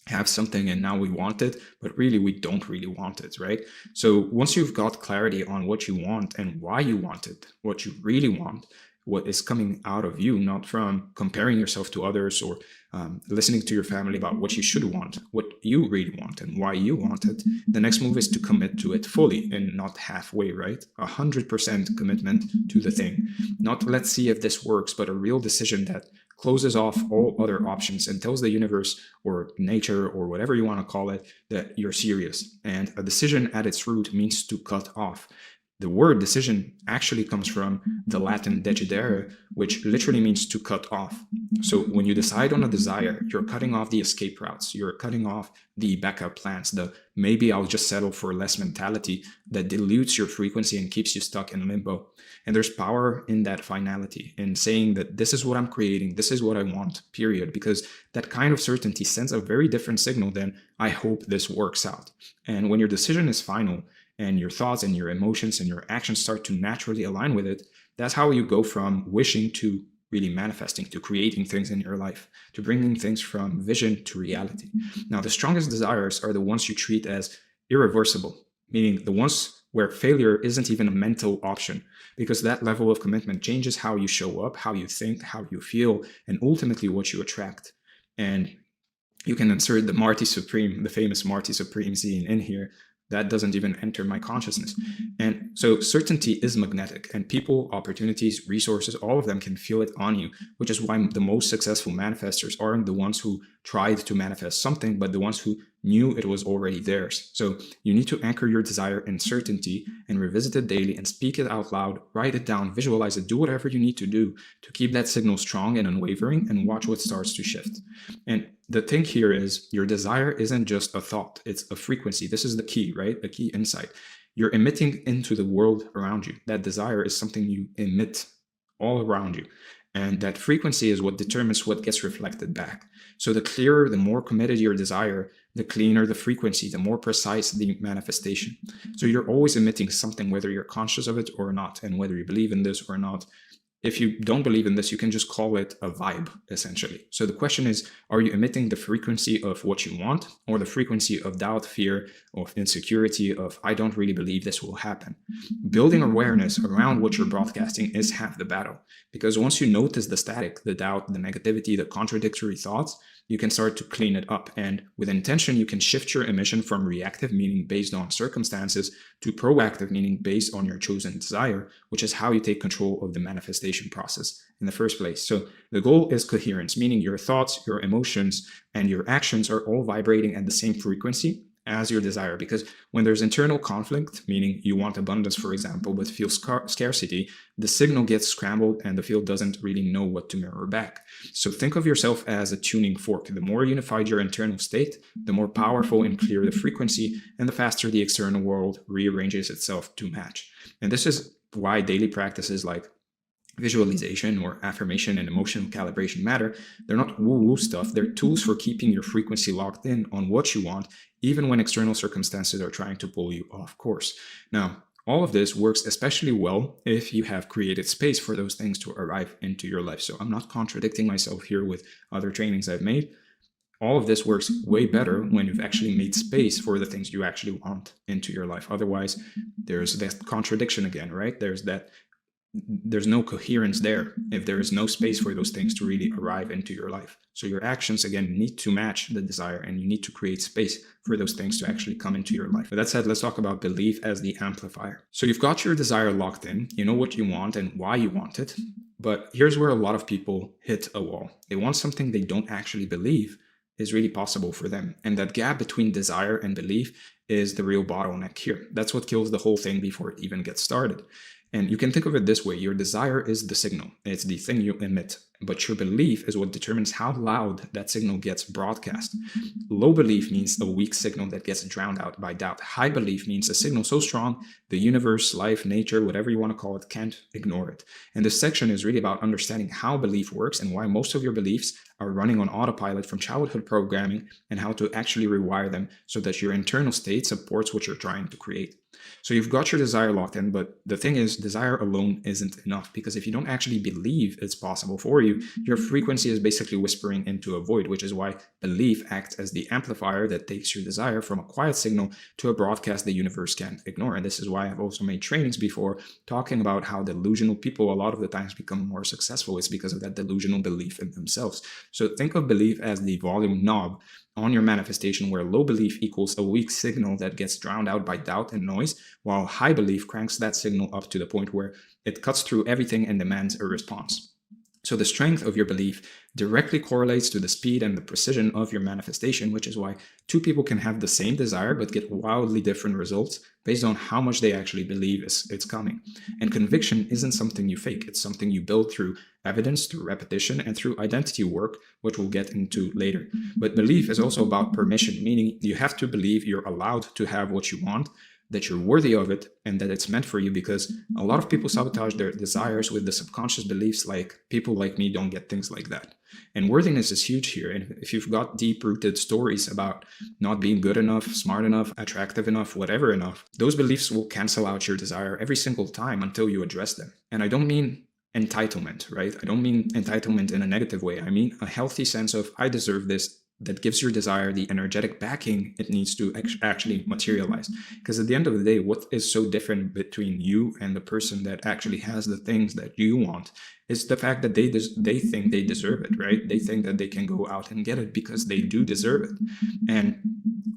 Speaker 1: have something and now we want it, but really we don't really want it, right? So once you've got clarity on what you want and why you want it, what you really want, what is coming out of you, not from comparing yourself to others or listening to your family about what you should want, what you really want and why you want it, the next move is to commit to it fully and not halfway, right? 100% commitment to the thing. Not let's see if this works, but a real decision that closes off all other options and tells the universe or nature or whatever you want to call it that you're serious. And a decision at its root means to cut off. The word decision actually comes from the Latin decidere, which literally means to cut off. So when you decide on a desire, you're cutting off the escape routes, you're cutting off the backup plans, the maybe I'll just settle for less mentality that dilutes your frequency and keeps you stuck in limbo. And there's power in that finality, in saying that this is what I'm creating, this is what I want, period. Because that kind of certainty sends a very different signal than I hope this works out. And when your decision is final, and your thoughts and your emotions and your actions start to naturally align with it, that's how you go from wishing to really manifesting, to creating things in your life, to bringing things from vision to reality. Now, the strongest desires are the ones you treat as irreversible, meaning the ones where failure isn't even a mental option, because that level of commitment changes how you show up, how you think, how you feel, and ultimately what you attract. And you can insert the Marty Supreme, the famous Marty Supreme scene in here. That doesn't even enter my consciousness. And so certainty is magnetic, and people, opportunities, resources, all of them can feel it on you, which is why the most successful manifestors aren't the ones who tried to manifest something, but the ones who knew it was already theirs. So you need to anchor your desire in certainty and revisit it daily and speak it out loud, write it down, visualize it, do whatever you need to do to keep that signal strong and unwavering, and watch what starts to shift. And the thing here is your desire isn't just a thought, it's a frequency. This is the key, right? The key insight. You're emitting into the world around you. That desire is something you emit all around you. And that frequency is what determines what gets reflected back. So the clearer, the more committed your desire, the cleaner the frequency, the more precise the manifestation. So you're always emitting something, whether you're conscious of it or not, and whether you believe in this or not. If you don't believe in this, you can just call it a vibe, essentially. So the question is, are you emitting the frequency of what you want, or the frequency of doubt, fear, of insecurity, of I don't really believe this will happen? Building awareness around what you're broadcasting is half the battle. Because once you notice the static, the doubt, the negativity, the contradictory thoughts, you can start to clean it up. And with intention, you can shift your emission from reactive, meaning based on circumstances, to proactive, meaning based on your chosen desire, which is how you take control of the manifestation process in the first place. So the goal is coherence, meaning your thoughts, your emotions, and your actions are all vibrating at the same frequency as your desire. Because when there's internal conflict, meaning you want abundance, for example, but feel scarcity, the signal gets scrambled and the field doesn't really know what to mirror back. So think of yourself as a tuning fork. The more unified your internal state, the more powerful and clear the frequency, and the faster the external world rearranges itself to match. And this is why daily practices like visualization or affirmation and emotional calibration matter. They're not woo-woo stuff. They're tools for keeping your frequency locked in on what you want, even when external circumstances are trying to pull you off course. Now, all of this works especially well if you have created space for those things to arrive into your life. So I'm not contradicting myself here with other trainings I've made. All of this works way better when you've actually made space for the things you actually want into your life. Otherwise, there's that contradiction again, right? There's no coherence there if there is no space for those things to really arrive into your life. So your actions, again, need to match the desire, and you need to create space for those things to actually come into your life. With that said, let's talk about belief as the amplifier. So you've got your desire locked in, you know what you want and why you want it, but here's where a lot of people hit a wall. They want something they don't actually believe is really possible for them. And that gap between desire and belief is the real bottleneck here. That's what kills the whole thing before it even gets started. And you can think of it this way. Your desire is the signal. It's the thing you emit. But your belief is what determines how loud that signal gets broadcast. Low belief means a weak signal that gets drowned out by doubt. High belief means a signal so strong, the universe, life, nature, whatever you want to call it, can't ignore it. And this section is really about understanding how belief works and why most of your beliefs are running on autopilot from childhood programming, and how to actually rewire them so that your internal state supports what you're trying to create. So you've got your desire locked in, but the thing is, desire alone isn't enough, because if you don't actually believe it's possible for you, your frequency is basically whispering into a void, which is why belief acts as the amplifier that takes your desire from a quiet signal to a broadcast the universe can't ignore. And this is why I've also made trainings before talking about how delusional people a lot of the times become more successful. It's because of that delusional belief in themselves. So think of belief as the volume knob on your manifestation, where low belief equals a weak signal that gets drowned out by doubt and noise, while high belief cranks that signal up to the point where it cuts through everything and demands a response. So the strength of your belief directly correlates to the speed and the precision of your manifestation, which is why two people can have the same desire but get wildly different results based on how much they actually believe it's coming. And conviction isn't something you fake. It's something you build through evidence, through repetition, and through identity work, which we'll get into later. But belief is also about permission, meaning you have to believe you're allowed to have what you want, that you're worthy of it, and that it's meant for you, because a lot of people sabotage their desires with the subconscious beliefs like people like me don't get things like that. And worthiness is huge here. And if you've got deep-rooted stories about not being good enough, smart enough, attractive enough, whatever enough, those beliefs will cancel out your desire every single time until you address them. And I don't mean entitlement, right? I don't mean entitlement in a negative way. I mean a healthy sense of I deserve this, that gives your desire the energetic backing it needs to actually materialize. Because at the end of the day, what is so different between you and the person that actually has the things that you want is the fact that they think they deserve it, right? They think that they can go out and get it because they do deserve it. And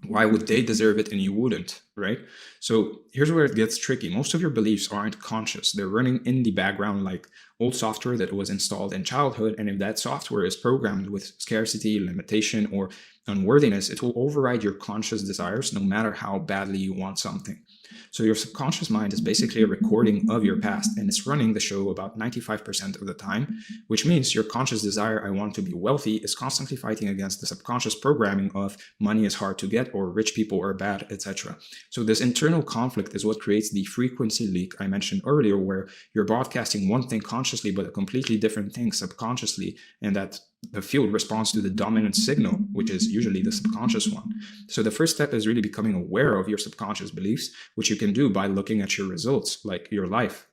Speaker 1: why would they deserve it and you wouldn't, right? So here's where it gets tricky. Most of your beliefs aren't conscious. They're running in the background like old software that was installed in childhood. And if that software is programmed with scarcity, limitation, or unworthiness, it will override your conscious desires no matter how badly you want something. So your subconscious mind is basically a recording of your past, and it's running the show about 95% of the time, which means your conscious desire, I want to be wealthy, is constantly fighting against the subconscious programming of money is hard to get or rich people are bad, etc. So this internal conflict is what creates the frequency leak I mentioned earlier, where you're broadcasting one thing consciously but a completely different thing subconsciously, and that the field responds to the dominant signal, which is usually the subconscious one. So the first step is really becoming aware of your subconscious beliefs, which you can do by looking at your results. Like your life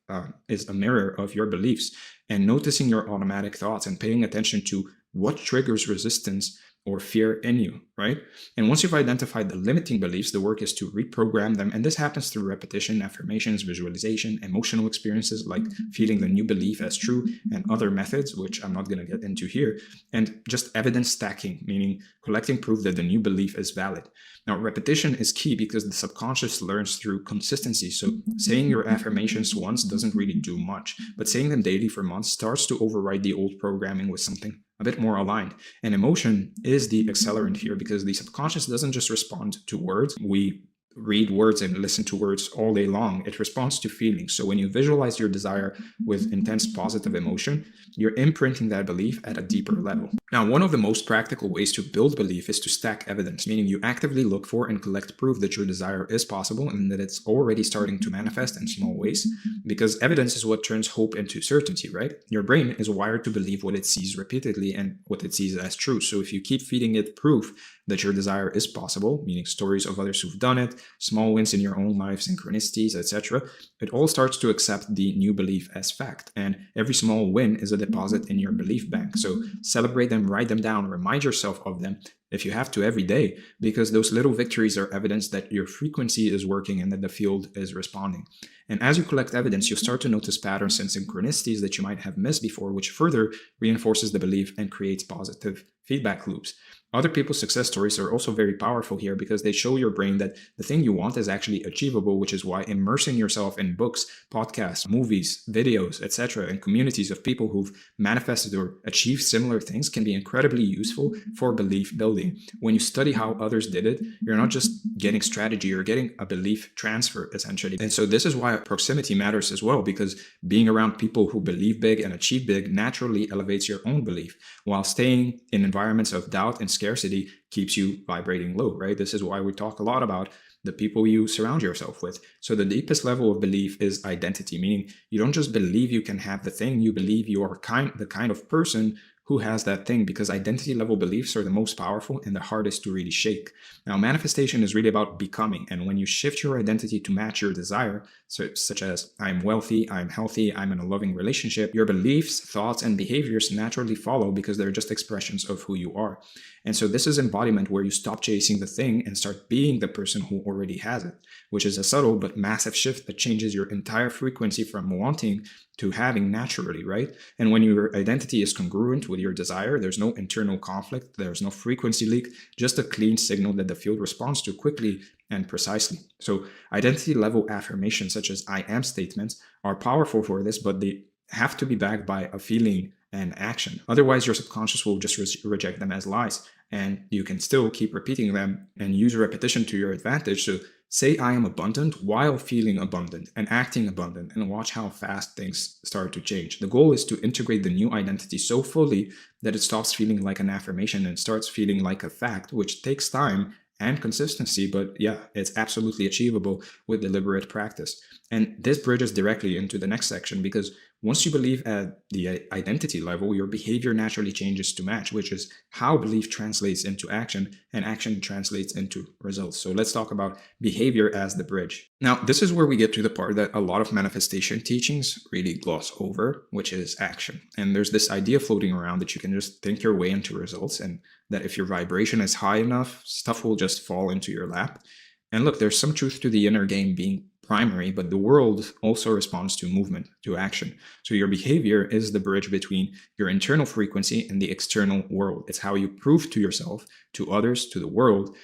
Speaker 1: is a mirror of your beliefs, and noticing your automatic thoughts and paying attention to what triggers resistance or fear in you, right? And once you've identified the limiting beliefs, the work is to reprogram them. And this happens through repetition, affirmations, visualization, emotional experiences like feeling the new belief as true, and other methods, which I'm not going to get into here, and just evidence stacking, meaning collecting proof that the new belief is valid. Now, repetition is key because the subconscious learns through consistency. So saying your affirmations once doesn't really do much, but saying them daily for months starts to override the old programming with something a bit more aligned. And emotion is the accelerant here because the subconscious doesn't just respond to words. We read words and listen to words all day long. It responds to feelings. So when you visualize your desire with intense positive emotion, you're imprinting that belief at a deeper level. Now, one of the most practical ways to build belief is to stack evidence, meaning you actively look for and collect proof that your desire is possible and that it's already starting to manifest in small ways, because evidence is what turns hope into certainty, right? Your brain is wired to believe what it sees repeatedly and what it sees as true. So if you keep feeding it proof that your desire is possible, meaning stories of others who've done it, small wins in your own life, synchronicities, etc., it all starts to accept the new belief as fact. And every small win is a deposit in your belief bank. So celebrate them, write them down, remind yourself of them if you have to every day, because those little victories are evidence that your frequency is working and that the field is responding. And as you collect evidence, you'll start to notice patterns and synchronicities that you might have missed before, which further reinforces the belief and creates positive feedback loops. Other people's success stories are also very powerful here because they show your brain that the thing you want is actually achievable, which is why immersing yourself in books, podcasts, movies, videos, etc., and communities of people who've manifested or achieved similar things can be incredibly useful for belief building. When you study how others did it, you're not just getting strategy, you're getting a belief transfer, essentially. And so this is why proximity matters as well, because being around people who believe big and achieve big naturally elevates your own belief, while staying in environments of doubt and scarcity keeps you vibrating low, right? This is why we talk a lot about the people you surround yourself with. So the deepest level of belief is identity, meaning you don't just believe you can have the thing, you believe you are the kind of person who has that thing, because identity level beliefs are the most powerful and the hardest to really shake. Now, manifestation is really about becoming, and when you shift your identity to match your desire, such as I'm wealthy, I'm healthy, I'm in a loving relationship, your beliefs, thoughts, and behaviors naturally follow because they're just expressions of who you are. And so this is embodiment, where you stop chasing the thing and start being the person who already has it, which is a subtle but massive shift that changes your entire frequency from wanting to having naturally, right? And when your identity is congruent with your desire, there's no internal conflict, there's no frequency leak, just a clean signal that the field responds to quickly and precisely. So identity level affirmations such as I am statements are powerful for this, but they have to be backed by a feeling and action. Otherwise, your subconscious will just reject them as lies, and you can still keep repeating them and use repetition to your advantage. So say I am abundant while feeling abundant and acting abundant, and watch how fast things start to change. The goal is to integrate the new identity so fully that it stops feeling like an affirmation and starts feeling like a fact, which takes time and consistency, but yeah, it's absolutely achievable with deliberate practice. And this bridges directly into the next section, because once you believe at the identity level, your behavior naturally changes to match, which is how belief translates into action and action translates into results. So let's talk about behavior as the bridge. Now, this is where we get to the part that a lot of manifestation teachings really gloss over, which is action. And there's this idea floating around that you can just think your way into results, and that if your vibration is high enough, stuff will just fall into your lap. And look, there's some truth to the inner game being primary, but the world also responds to movement, to action. So your behavior is the bridge between your internal frequency and the external world. It's how you prove to yourself, to others, to the world,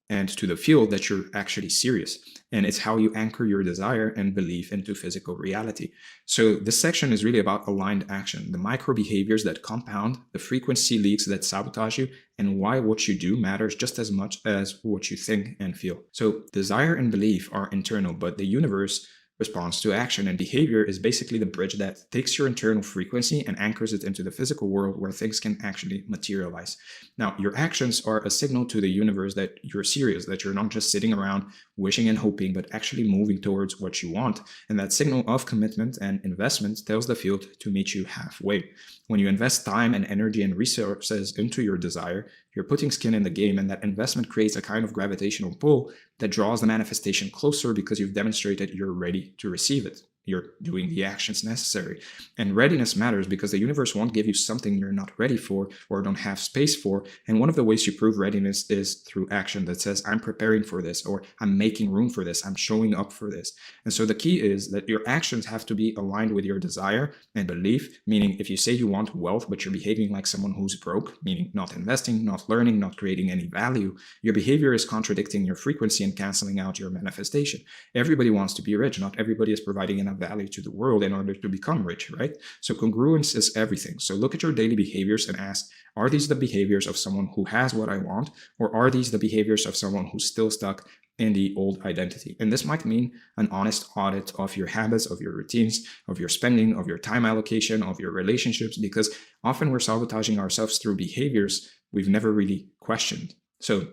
Speaker 1: and to the field that you're actually serious. And it's how you anchor your desire and belief into physical reality. So this section is really about aligned action, the micro behaviors that compound, the frequency leaks that sabotage you, and why what you do matters just as much as what you think and feel. So desire and belief are internal, but the universe responds to action, and behavior is basically the bridge that takes your internal frequency and anchors it into the physical world where things can actually materialize. Now, your actions are a signal to the universe that you're serious, that you're not just sitting around wishing and hoping, but actually moving towards what you want. And that signal of commitment and investment tells the field to meet you halfway. When you invest time and energy and resources into your desire, you're putting skin in the game, and that investment creates a kind of gravitational pull that draws the manifestation closer because you've demonstrated you're ready to receive it. You're doing the actions necessary. And readiness matters because the universe won't give you something you're not ready for or don't have space for. And one of the ways you prove readiness is through action that says, I'm preparing for this, or I'm making room for this, I'm showing up for this. And so the key is that your actions have to be aligned with your desire and belief, meaning if you say you want wealth, but you're behaving like someone who's broke, meaning not investing, not learning, not creating any value, your behavior is contradicting your frequency and canceling out your manifestation. Everybody wants to be rich. Not everybody is providing enough value to the world in order to become rich, right? So congruence is everything. So look at your daily behaviors and ask, are these the behaviors of someone who has what I want, or are these the behaviors of someone who's still stuck in the old identity? And this might mean an honest audit of your habits, of your routines, of your spending, of your time allocation, of your relationships, because often we're sabotaging ourselves through behaviors we've never really questioned. So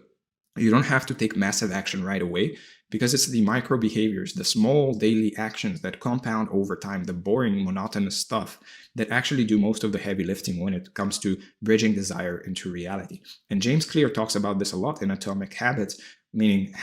Speaker 1: you don't have to take massive action right away, because it's the micro behaviors, the small daily actions that compound over time, the boring, monotonous stuff that actually do most of the heavy lifting when it comes to bridging desire into reality. And James Clear talks about this a lot in Atomic Habits, meaning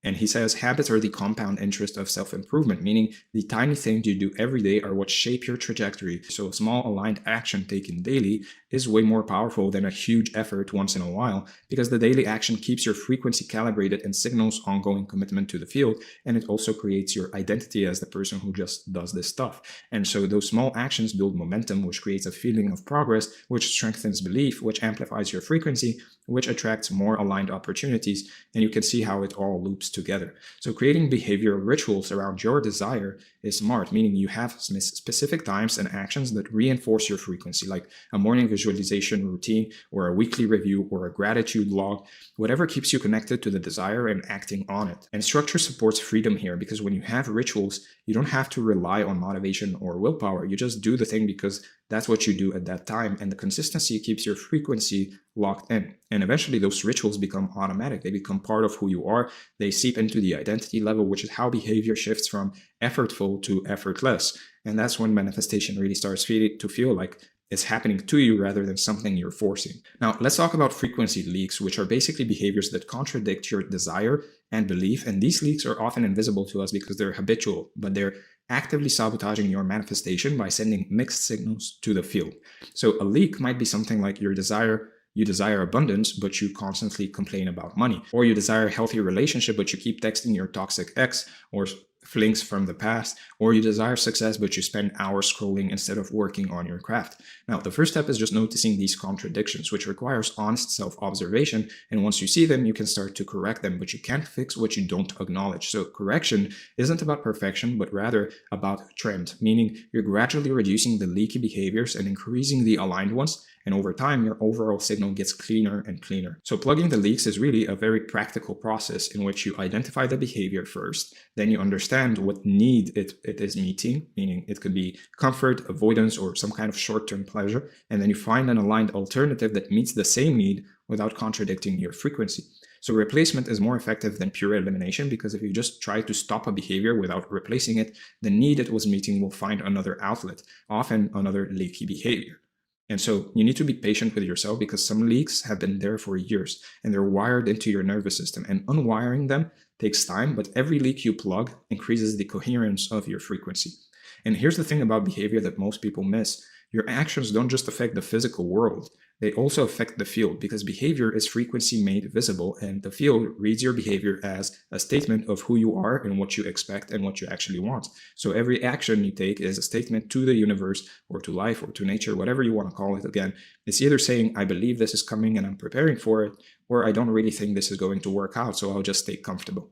Speaker 1: and he says habits are the compound interest of self-improvement, meaning the tiny things you do every day are what shape your trajectory. So a small aligned action taken daily is way more powerful than a huge effort once in a while, because the daily action keeps your frequency calibrated and signals ongoing commitment to the field, and it also creates your identity as the person who just does this stuff. And so those small actions build momentum, which creates a feeling of progress, which strengthens belief, which amplifies your frequency, which attracts more aligned opportunities, and you can see how it all loops together. So creating behavioral rituals around your desire is smart, meaning you have specific times and actions that reinforce your frequency, like a morning visualization routine or a weekly review or a gratitude log, whatever keeps you connected to the desire and acting on it. And structure supports freedom here, because when you have rituals, you don't have to rely on motivation or willpower. You just do the thing because that's what you do at that time, and the consistency keeps your frequency locked in. And eventually those rituals become automatic. They become part of who you are. They seep into the identity level, which is how behavior shifts from effortful to effortless. And that's when manifestation really starts to feel like it's happening to you rather than something you're forcing. Now, let's talk about frequency leaks, which are basically behaviors that contradict your desire and belief. And these leaks are often invisible to us because they're habitual, but they're actively sabotaging your manifestation by sending mixed signals to the field. So a leak might be something like you desire abundance, but you constantly complain about money. Or you desire a healthy relationship, but you keep texting your toxic ex. Or flings from the past, or you desire success but you spend hours scrolling instead of working on your craft. Now, the first step is just noticing these contradictions, which requires honest self-observation, and once you see them, you can start to correct them, but you can't fix what you don't acknowledge. So correction isn't about perfection, but rather about trend, meaning you're gradually reducing the leaky behaviors and increasing the aligned ones, and over time, your overall signal gets cleaner and cleaner. So plugging the leaks is really a very practical process in which you identify the behavior first, then you understand what need it is meeting, meaning it could be comfort, avoidance, or some kind of short-term pleasure, and then you find an aligned alternative that meets the same need without contradicting your frequency. So replacement is more effective than pure elimination, because if you just try to stop a behavior without replacing it, the need it was meeting will find another outlet, often another leaky behavior. And so you need to be patient with yourself, because some leaks have been there for years and they're wired into your nervous system, and unwiring them takes time, but every leak you plug increases the coherence of your frequency. And here's the thing about behavior that most people miss. Your actions don't just affect the physical world, they also affect the field, because behavior is frequency made visible, and the field reads your behavior as a statement of who you are and what you expect and what you actually want. So every action you take is a statement to the universe or to life or to nature, whatever you want to call it. Again, it's either saying, I believe this is coming and I'm preparing for it, or I don't really think this is going to work out, so I'll just stay comfortable.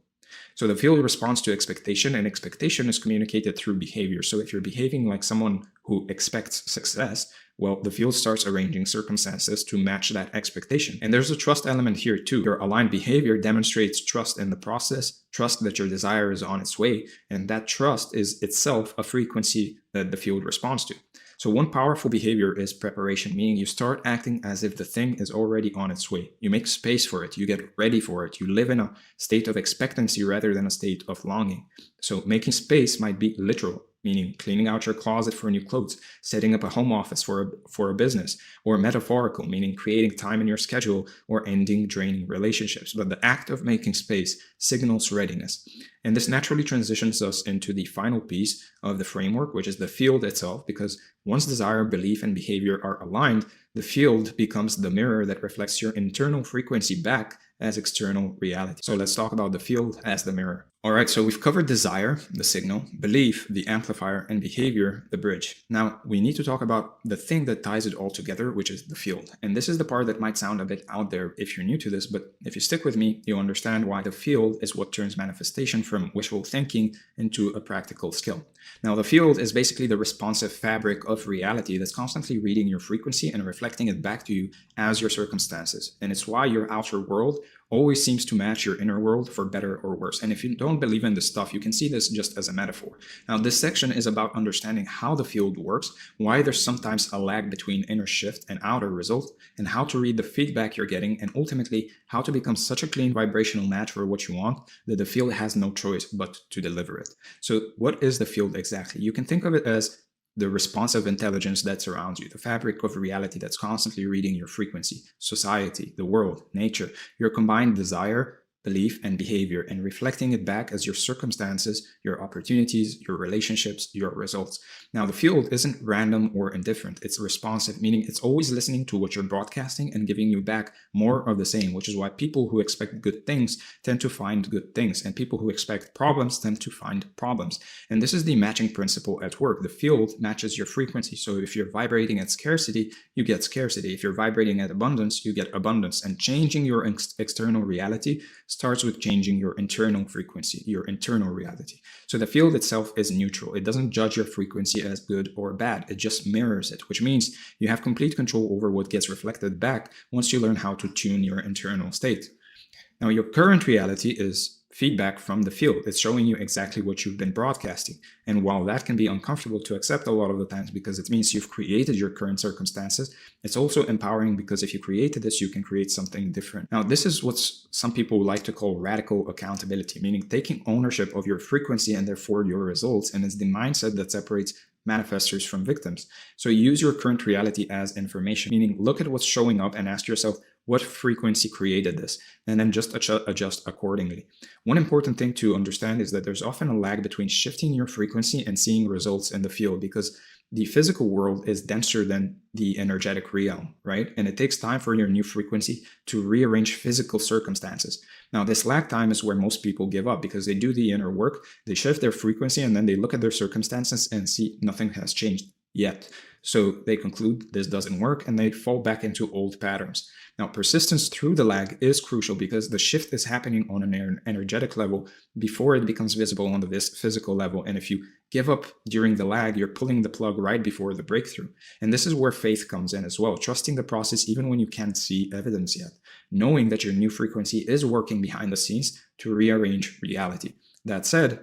Speaker 1: So the field responds to expectation, and expectation is communicated through behavior. So if you're behaving like someone who expects success, well, the field starts arranging circumstances to match that expectation. And there's a trust element here too. Your aligned behavior demonstrates trust in the process, trust that your desire is on its way, and that trust is itself a frequency that the field responds to. So one powerful behavior is preparation, meaning you start acting as if the thing is already on its way. You make space for it, you get ready for it, you live in a state of expectancy rather than a state of longing. So making space might be literal, meaning cleaning out your closet for new clothes, setting up a home office for a business, or metaphorical, meaning creating time in your schedule or ending draining relationships. But the act of making space signals readiness. And this naturally transitions us into the final piece of the framework, which is the field itself, because once desire, belief, and behavior are aligned, the field becomes the mirror that reflects your internal frequency back as external reality. So let's talk about the field as the mirror. All right, so we've covered desire, the signal, belief, the amplifier, and behavior, the bridge. Now, we need to talk about the thing that ties it all together, which is the field. And this is the part that might sound a bit out there if you're new to this, but if you stick with me, you'll understand why the field is what turns manifestation from wishful thinking into a practical skill. Now, the field is basically the responsive fabric of reality that's constantly reading your frequency and reflecting it back to you as your circumstances. And it's why your outer world always seems to match your inner world, for better or worse. And if you don't believe in this stuff, you can see this just as a metaphor. Now, this section is about understanding how the field works, why there's sometimes a lag between inner shift and outer result, and how to read the feedback you're getting, and ultimately how to become such a clean vibrational match for what you want that the field has no choice but to deliver it. So what is the field exactly? You can think of it as the responsive intelligence that surrounds you, the fabric of reality that's constantly reading your frequency, society, the world, nature, your combined desire, belief, and behavior, and reflecting it back as your circumstances, your opportunities, your relationships, your results. Now, the field isn't random or indifferent. It's responsive, meaning it's always listening to what you're broadcasting and giving you back more of the same, which is why people who expect good things tend to find good things, and people who expect problems tend to find problems. And this is the matching principle at work. The field matches your frequency. So if you're vibrating at scarcity, you get scarcity. If you're vibrating at abundance, you get abundance. And changing your external reality starts with changing your internal frequency, your internal reality. So the field itself is neutral. It doesn't judge your frequency as good or bad. It just mirrors it, which means you have complete control over what gets reflected back once you learn how to tune your internal state. Now, your current reality is feedback from the field. It's showing you exactly what you've been broadcasting. And while that can be uncomfortable to accept a lot of the times because it means you've created your current circumstances, it's also empowering because if you created this, you can create something different. Now, this is what some people like to call radical accountability, meaning taking ownership of your frequency and therefore your results. And it's the mindset that separates manifestors from victims. So use your current reality as information, meaning look at what's showing up and ask yourself, what frequency created this? And then just adjust accordingly. One important thing to understand is that there's often a lag between shifting your frequency and seeing results in the field, because the physical world is denser than the energetic realm, right? And it takes time for your new frequency to rearrange physical circumstances. Now, this lag time is where most people give up because they do the inner work, they shift their frequency, and then they look at their circumstances and see nothing has changed yet. So they conclude this doesn't work and they fall back into old patterns. Now, persistence through the lag is crucial because the shift is happening on an energetic level before it becomes visible on the physical level. And if you give up during the lag, you're pulling the plug right before the breakthrough. And this is where faith comes in as well, trusting the process even when you can't see evidence yet, knowing that your new frequency is working behind the scenes to rearrange reality. That said,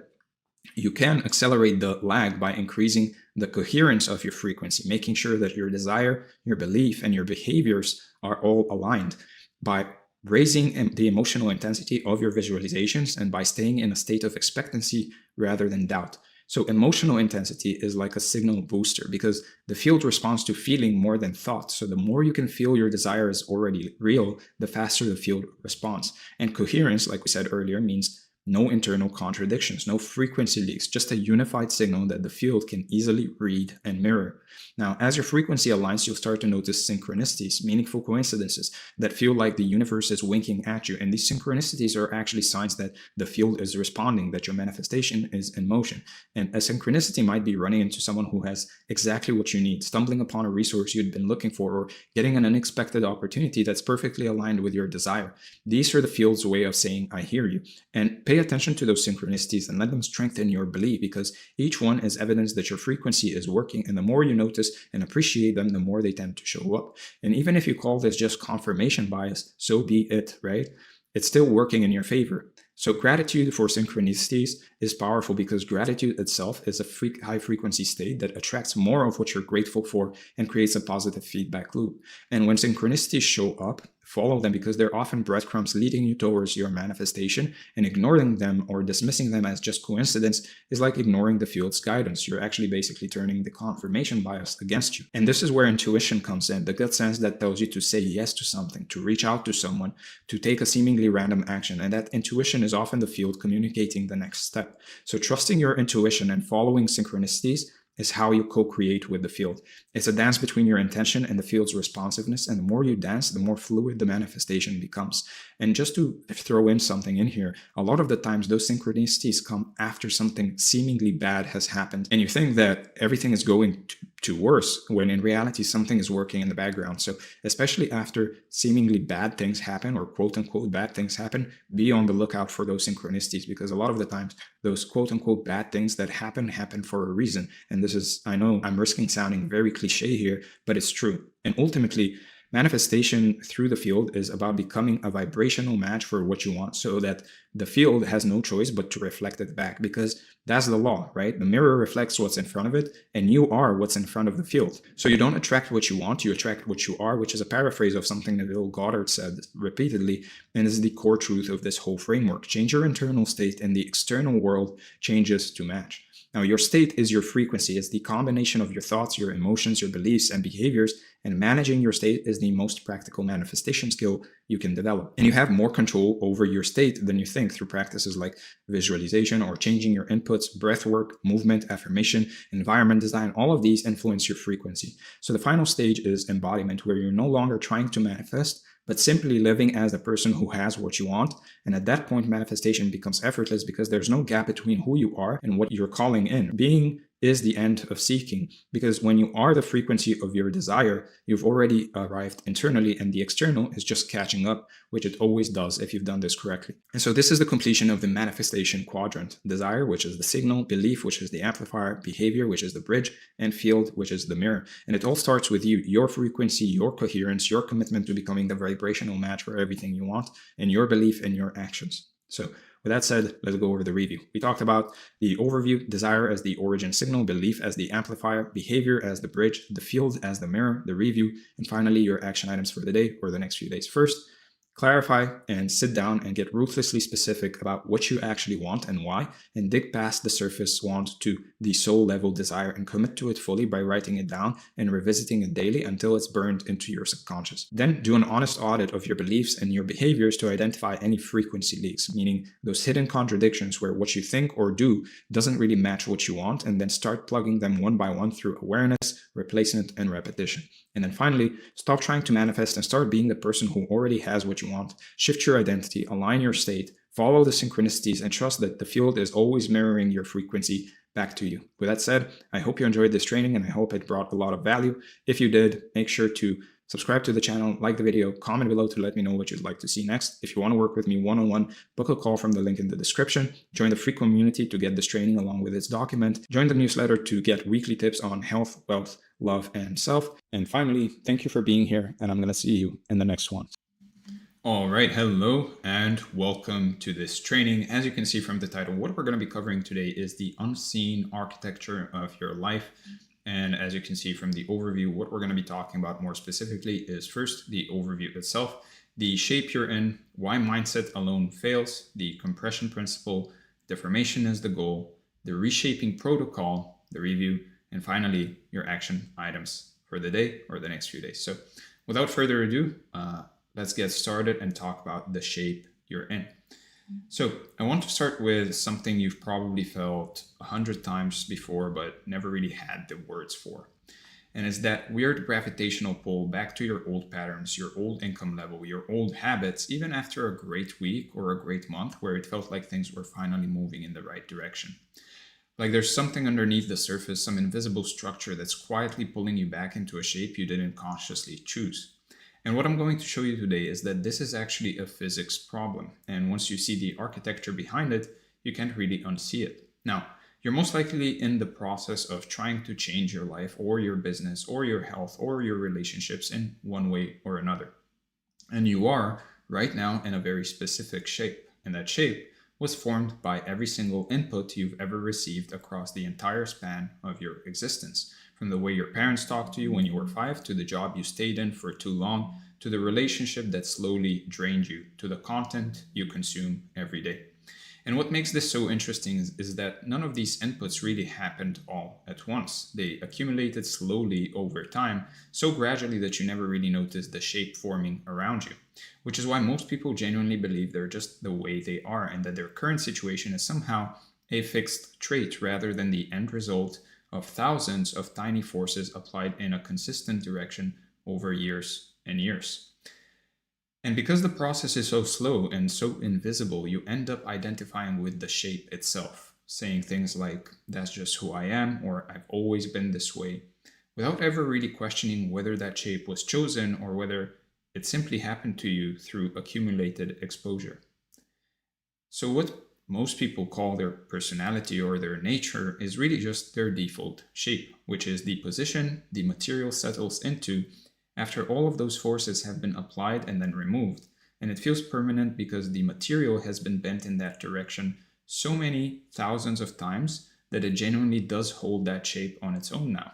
Speaker 1: you can accelerate the lag by increasing the coherence of your frequency, making sure that your desire, your belief, and your behaviors are all aligned by raising the emotional intensity of your visualizations and by staying in a state of expectancy rather than doubt. So emotional intensity is like a signal booster because the field responds to feeling more than thought. So the more you can feel your desire is already real, the faster the field responds. And coherence, like we said earlier, means no internal contradictions, no frequency leaks, just a unified signal that the field can easily read and mirror. Now, as your frequency aligns, you'll start to notice synchronicities, meaningful coincidences that feel like the universe is winking at you. And these synchronicities are actually signs that the field is responding, that your manifestation is in motion. And a synchronicity might be running into someone who has exactly what you need, stumbling upon a resource you'd been looking for, or getting an unexpected opportunity that's perfectly aligned with your desire. These are the field's way of saying, I hear you. And pay attention to those synchronicities and let them strengthen your belief because each one is evidence that your frequency is working, and the more you notice and appreciate them, the more they tend to show up. And even if you call this just confirmation bias, so be it, right? It's still working in your favor. So gratitude for synchronicities is powerful because gratitude itself is a high frequency state that attracts more of what you're grateful for and creates a positive feedback loop. And when synchronicities show up, follow them because they're often breadcrumbs leading you towards your manifestation, and ignoring them or dismissing them as just coincidence is like ignoring the field's guidance. You're actually basically turning the confirmation bias against you. And this is where intuition comes in, the gut sense that tells you to say yes to something, to reach out to someone, to take a seemingly random action. And that intuition is often the field communicating the next step. So trusting your intuition and following synchronicities is how you co-create with the field. It's a dance between your intention and the field's responsiveness, and the more you dance, the more fluid the manifestation becomes. And just to throw in something in here, a lot of the times those synchronicities come after something seemingly bad has happened, and you think that everything is going to worse, when in reality something is working in the background. So especially after seemingly bad things happen, or quote-unquote bad things happen, be on the lookout for those synchronicities, because a lot of the times those quote-unquote bad things that happen for a reason. And this is, I know I'm risking sounding very cliche here, but it's true. And ultimately, manifestation through the field is about becoming a vibrational match for what you want, so that the field has no choice but to reflect it back, because that's the law, right? The mirror reflects what's in front of it, and you are what's in front of the field. So you don't attract what you want, you attract what you are, which is a paraphrase of something that Bill Goddard said repeatedly, and is the core truth of this whole framework. Change your internal state and the external world changes to match. Now, your state is your frequency. It's the combination of your thoughts, your emotions, your beliefs, and behaviors, and managing your state is the most practical manifestation skill you can develop. And you have more control over your state than you think through practices like visualization or changing your inputs, breath work, movement, affirmation, environment design. All of these influence your frequency. So the final stage is embodiment, where you're no longer trying to manifest, but simply living as the person who has what you want. And at that point, manifestation becomes effortless because there's no gap between who you are and what you're calling in. Being is the end of seeking, because when you are the frequency of your desire, you've already arrived internally, and the external is just catching up, which it always does if you've done this correctly. And so this is the completion of the manifestation quadrant: desire, which is the signal; belief, which is the amplifier; behavior, which is the bridge; and field, which is the mirror. And it all starts with you, your frequency, your coherence, your commitment to becoming the vibrational match for everything you want, and your belief in your actions. So with that said, let's go over the review. We talked about the overview: desire as the origin signal, belief as the amplifier, behavior as the bridge, the field as the mirror, the review, and finally your action items for the day or the next few days. First, Clarify and sit down and get ruthlessly specific about what you actually want and why, and dig past the surface want to the soul level desire and commit to it fully by writing it down and revisiting it daily until it's burned into your subconscious. Then do an honest audit of your beliefs and your behaviors to identify any frequency leaks, meaning those hidden contradictions where what you think or do doesn't really match what you want, and then start plugging them one by one through awareness, replacement, and repetition. And then finally, stop trying to manifest and start being the person who already has what you want. Shift your identity, align your state, follow the synchronicities, and trust that the field is always mirroring your frequency back to you. With that said, I hope you enjoyed this training and I hope it brought a lot of value. If you did, make sure to subscribe to the channel, like the video, comment below to let me know what you'd like to see next. If you want to work with me one-on-one, book a call from the link in the description. Join the free community to get this training along with its document. Join the newsletter to get weekly tips on health, wealth, love, and self. And finally, thank you for being here, and I'm going to see you in the next one. All right, hello and welcome to this training. As you can see from the title, what we're going to be covering today is the unseen architecture of your life. And as you can see from the overview, what we're going to be talking about more specifically is first the overview itself, the shape you're in, why mindset alone fails, the compression principle, deformation is the goal, the reshaping protocol, the review, and finally your action items for the day or the next few days. So without further ado, let's get started and talk about the shape you're in. So I want to start with something you've probably felt 100 times before, but never really had the words for. And it's that weird gravitational pull back to your old patterns, your old income level, your old habits, even after a great week or a great month where it felt like things were finally moving in the right direction. Like there's something underneath the surface, some invisible structure that's quietly pulling you back into a shape you didn't consciously choose. And what I'm going to show you today is that this is actually a physics problem. And once you see the architecture behind it, you can't really unsee it. Now, you're most likely in the process of trying to change your life or your business or your health or your relationships in one way or another. And you are right now in a very specific shape. And that shape was formed by every single input you've ever received across the entire span of your existence. From the way your parents talked to you when you were 5, to the job you stayed in for too long, to the relationship that slowly drained you, to the content you consume every day. And what makes this so interesting is that none of these inputs really happened all at once. They accumulated slowly over time, so gradually that you never really noticed the shape forming around you. Which is why most people genuinely believe they're just the way they are and that their current situation is somehow a fixed trait rather than the end result of thousands of tiny forces applied in a consistent direction over years and years. And because the process is so slow and so invisible, you end up identifying with the shape itself, saying things like, that's just who I am, or I've always been this way, without ever really questioning whether that shape was chosen or whether it simply happened to you through accumulated exposure. So what most people call their personality or their nature is really just their default shape, which is the position the material settles into after all of those forces have been applied and then removed. And it feels permanent because the material has been bent in that direction so many thousands of times that it genuinely does hold that shape on its own now.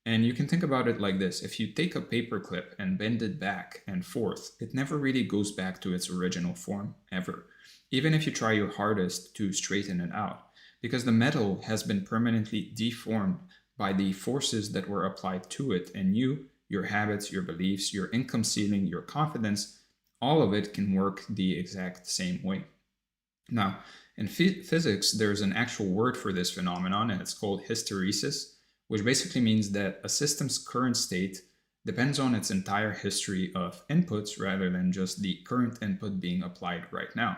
Speaker 1: And you can think about it like this. If you take a paper clip and bend it back and forth, it never really goes back to its original form, ever. Even if you try your hardest to straighten it out, because the metal has been permanently deformed by the forces that were applied to it, and you, your habits, your beliefs, your income ceiling, your confidence, all of it can work the exact same way. Now, in physics, there's an actual word for this phenomenon, and it's called hysteresis, which basically means that a system's current state depends on its entire history of inputs rather than just the current input being applied right now.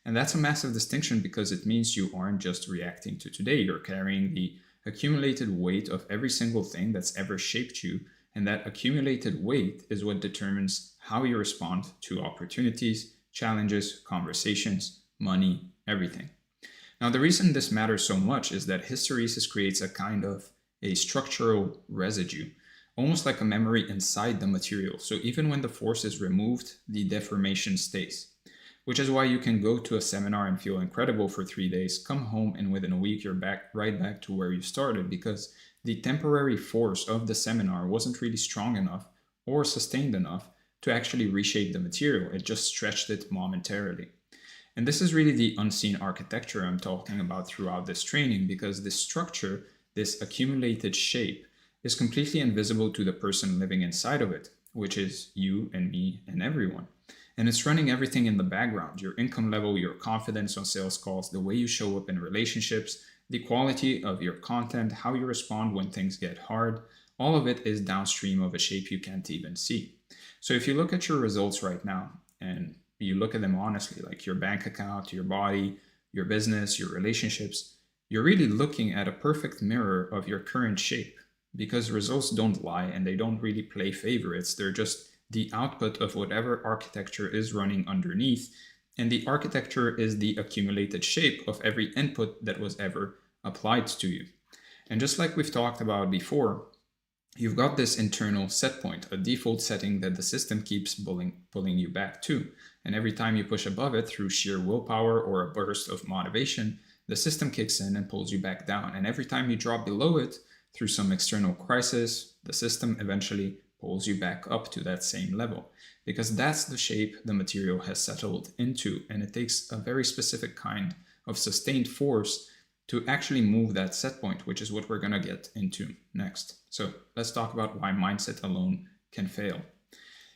Speaker 1: And that's a massive distinction because it means you aren't just reacting to today, you're carrying the accumulated weight of every single thing that's ever shaped you, and that accumulated weight is what determines how you respond to opportunities, challenges, conversations, money, everything. Now, the reason this matters so much is that hysteresis creates a kind of a structural residue, almost like a memory inside the material. So even when the force is removed, the deformation stays. Which is why you can go to a seminar and feel incredible for 3 days, come home, and within a week you're right back to where you started, because the temporary force of the seminar wasn't really strong enough or sustained enough to actually reshape the material. It just stretched it momentarily. And this is really the unseen architecture I'm talking about throughout this training, because this structure, this accumulated shape, is completely invisible to the person living inside of it, which is you and me and everyone. And it's running everything in the background: your income level, your confidence on sales calls, the way you show up in relationships, the quality of your content, how you respond when things get hard. All of it is downstream of a shape you can't even see. So if you look at your results right now and you look at them honestly, like your bank account, your body, your business, your relationships, you're really looking at a perfect mirror of your current shape, because results don't lie and they don't really play favorites. They're just the output of whatever architecture is running underneath. And the architecture is the accumulated shape of every input that was ever applied to you. And just like we've talked about before, you've got this internal set point, a default setting that the system keeps pulling you back to. And every time you push above it through sheer willpower or a burst of motivation, the system kicks in and pulls you back down. And every time you drop below it through some external crisis, the system eventually pulls you back up to that same level, because that's the shape the material has settled into. And it takes a very specific kind of sustained force to actually move that set point, which is what we're going to get into next. So let's talk about why mindset alone can fail.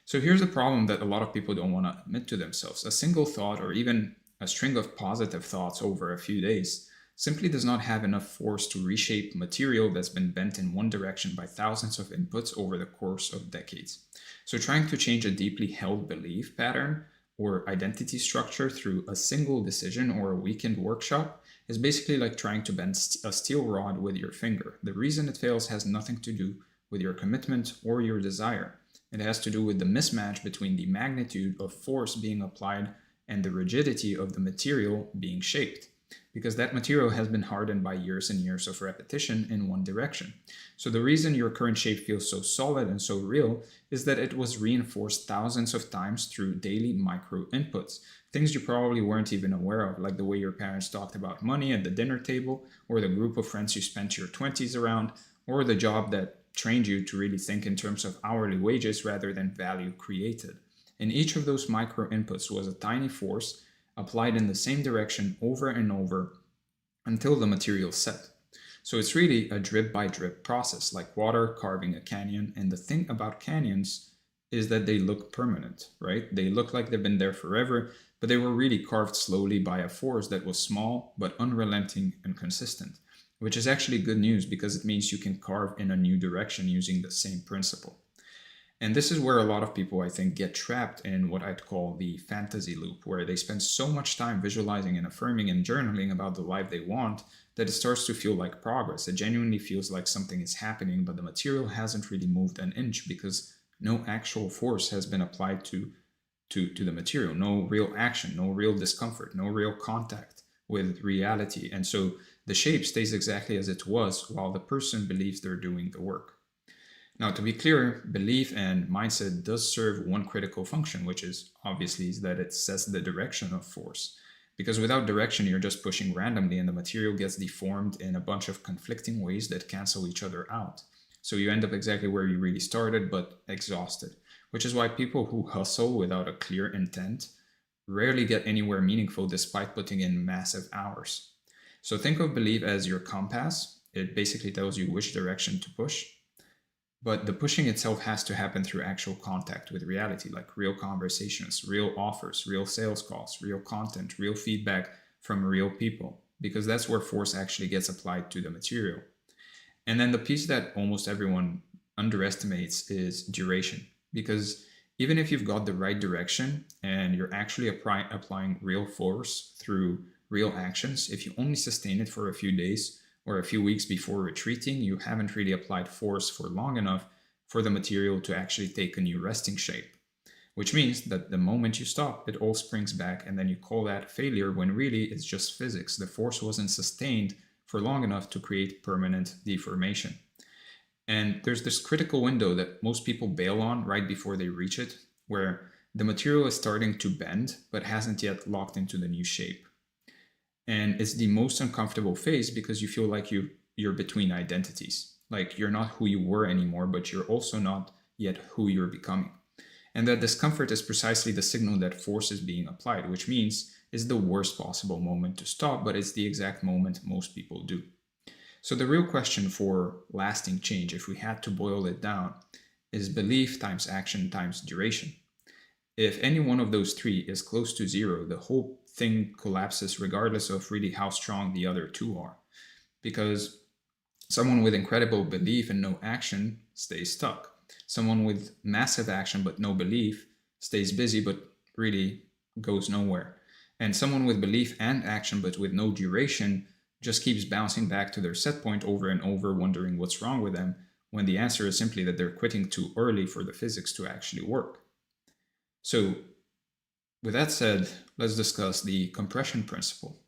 Speaker 1: So here's a problem that a lot of people don't want to admit to themselves. A single thought, or even a string of positive thoughts over a few days, simply does not have enough force to reshape material that's been bent in one direction by thousands of inputs over the course of decades. So trying to change a deeply held belief pattern or identity structure through a single decision or a weekend workshop is basically like trying to bend a steel rod with your finger. The reason it fails has nothing to do with your commitment or your desire. It has to do with the mismatch between the magnitude of force being applied and the rigidity of the material being shaped, because that material has been hardened by years and years of repetition in one direction. So the reason your current shape feels so solid and so real is that it was reinforced thousands of times through daily micro inputs, things you probably weren't even aware of, like the way your parents talked about money at the dinner table, or the group of friends you spent your 20s around, or the job that trained you to really think in terms of hourly wages rather than value created. And each of those micro inputs was a tiny force applied in the same direction over and over until the material set. So it's really a drip by drip process, like water carving a canyon. And the thing about canyons is that they look permanent, right? They look like they've been there forever, but they were really carved slowly by a force that was small but unrelenting and consistent, which is actually good news, because it means you can carve in a new direction using the same principle. And this is where a lot of people, I think, get trapped in what I'd call the fantasy loop, where they spend so much time visualizing and affirming and journaling about the life they want that it starts to feel like progress. It genuinely feels like something is happening, but the material hasn't really moved an inch because no actual force has been applied to the material. No real action, no real discomfort, no real contact with reality. And so the shape stays exactly as it was while the person believes they're doing the work. Now, to be clear, belief and mindset does serve one critical function, which is obviously that it sets the direction of force. Because without direction, you're just pushing randomly and the material gets deformed in a bunch of conflicting ways that cancel each other out. So you end up exactly where you really started, but exhausted, which is why people who hustle without a clear intent rarely get anywhere meaningful despite putting in massive hours. So think of belief as your compass. It basically tells you which direction to push. But the pushing itself has to happen through actual contact with reality, like real conversations, real offers, real sales calls, real content, real feedback from real people, because that's where force actually gets applied to the material. And then the piece that almost everyone underestimates is duration, because even if you've got the right direction and you're actually applying real force through real actions, if you only sustain it for a few days or a few weeks before retreating, you haven't really applied force for long enough for the material to actually take a new resting shape. Which means that the moment you stop, it all springs back, and then you call that failure when really it's just physics. The force wasn't sustained for long enough to create permanent deformation. And there's this critical window that most people bail on right before they reach it, where the material is starting to bend but hasn't yet locked into the new shape. And it's the most uncomfortable phase because you feel like you're between identities. Like you're not who you were anymore, but you're also not yet who you're becoming. And that discomfort is precisely the signal that force is being applied, which means it's the worst possible moment to stop, but it's the exact moment most people do. So the real question for lasting change, if we had to boil it down, is belief times action times duration. If any one of those three is close to zero, the whole thing collapses regardless of really how strong the other two are. Because someone with incredible belief and no action stays stuck. Someone with massive action but no belief stays busy but really goes nowhere. And someone with belief and action but with no duration just keeps bouncing back to their set point over and over, wondering what's wrong with them, when the answer is simply that they're quitting too early for the physics to actually work. So, with that said, let's discuss the compression principle.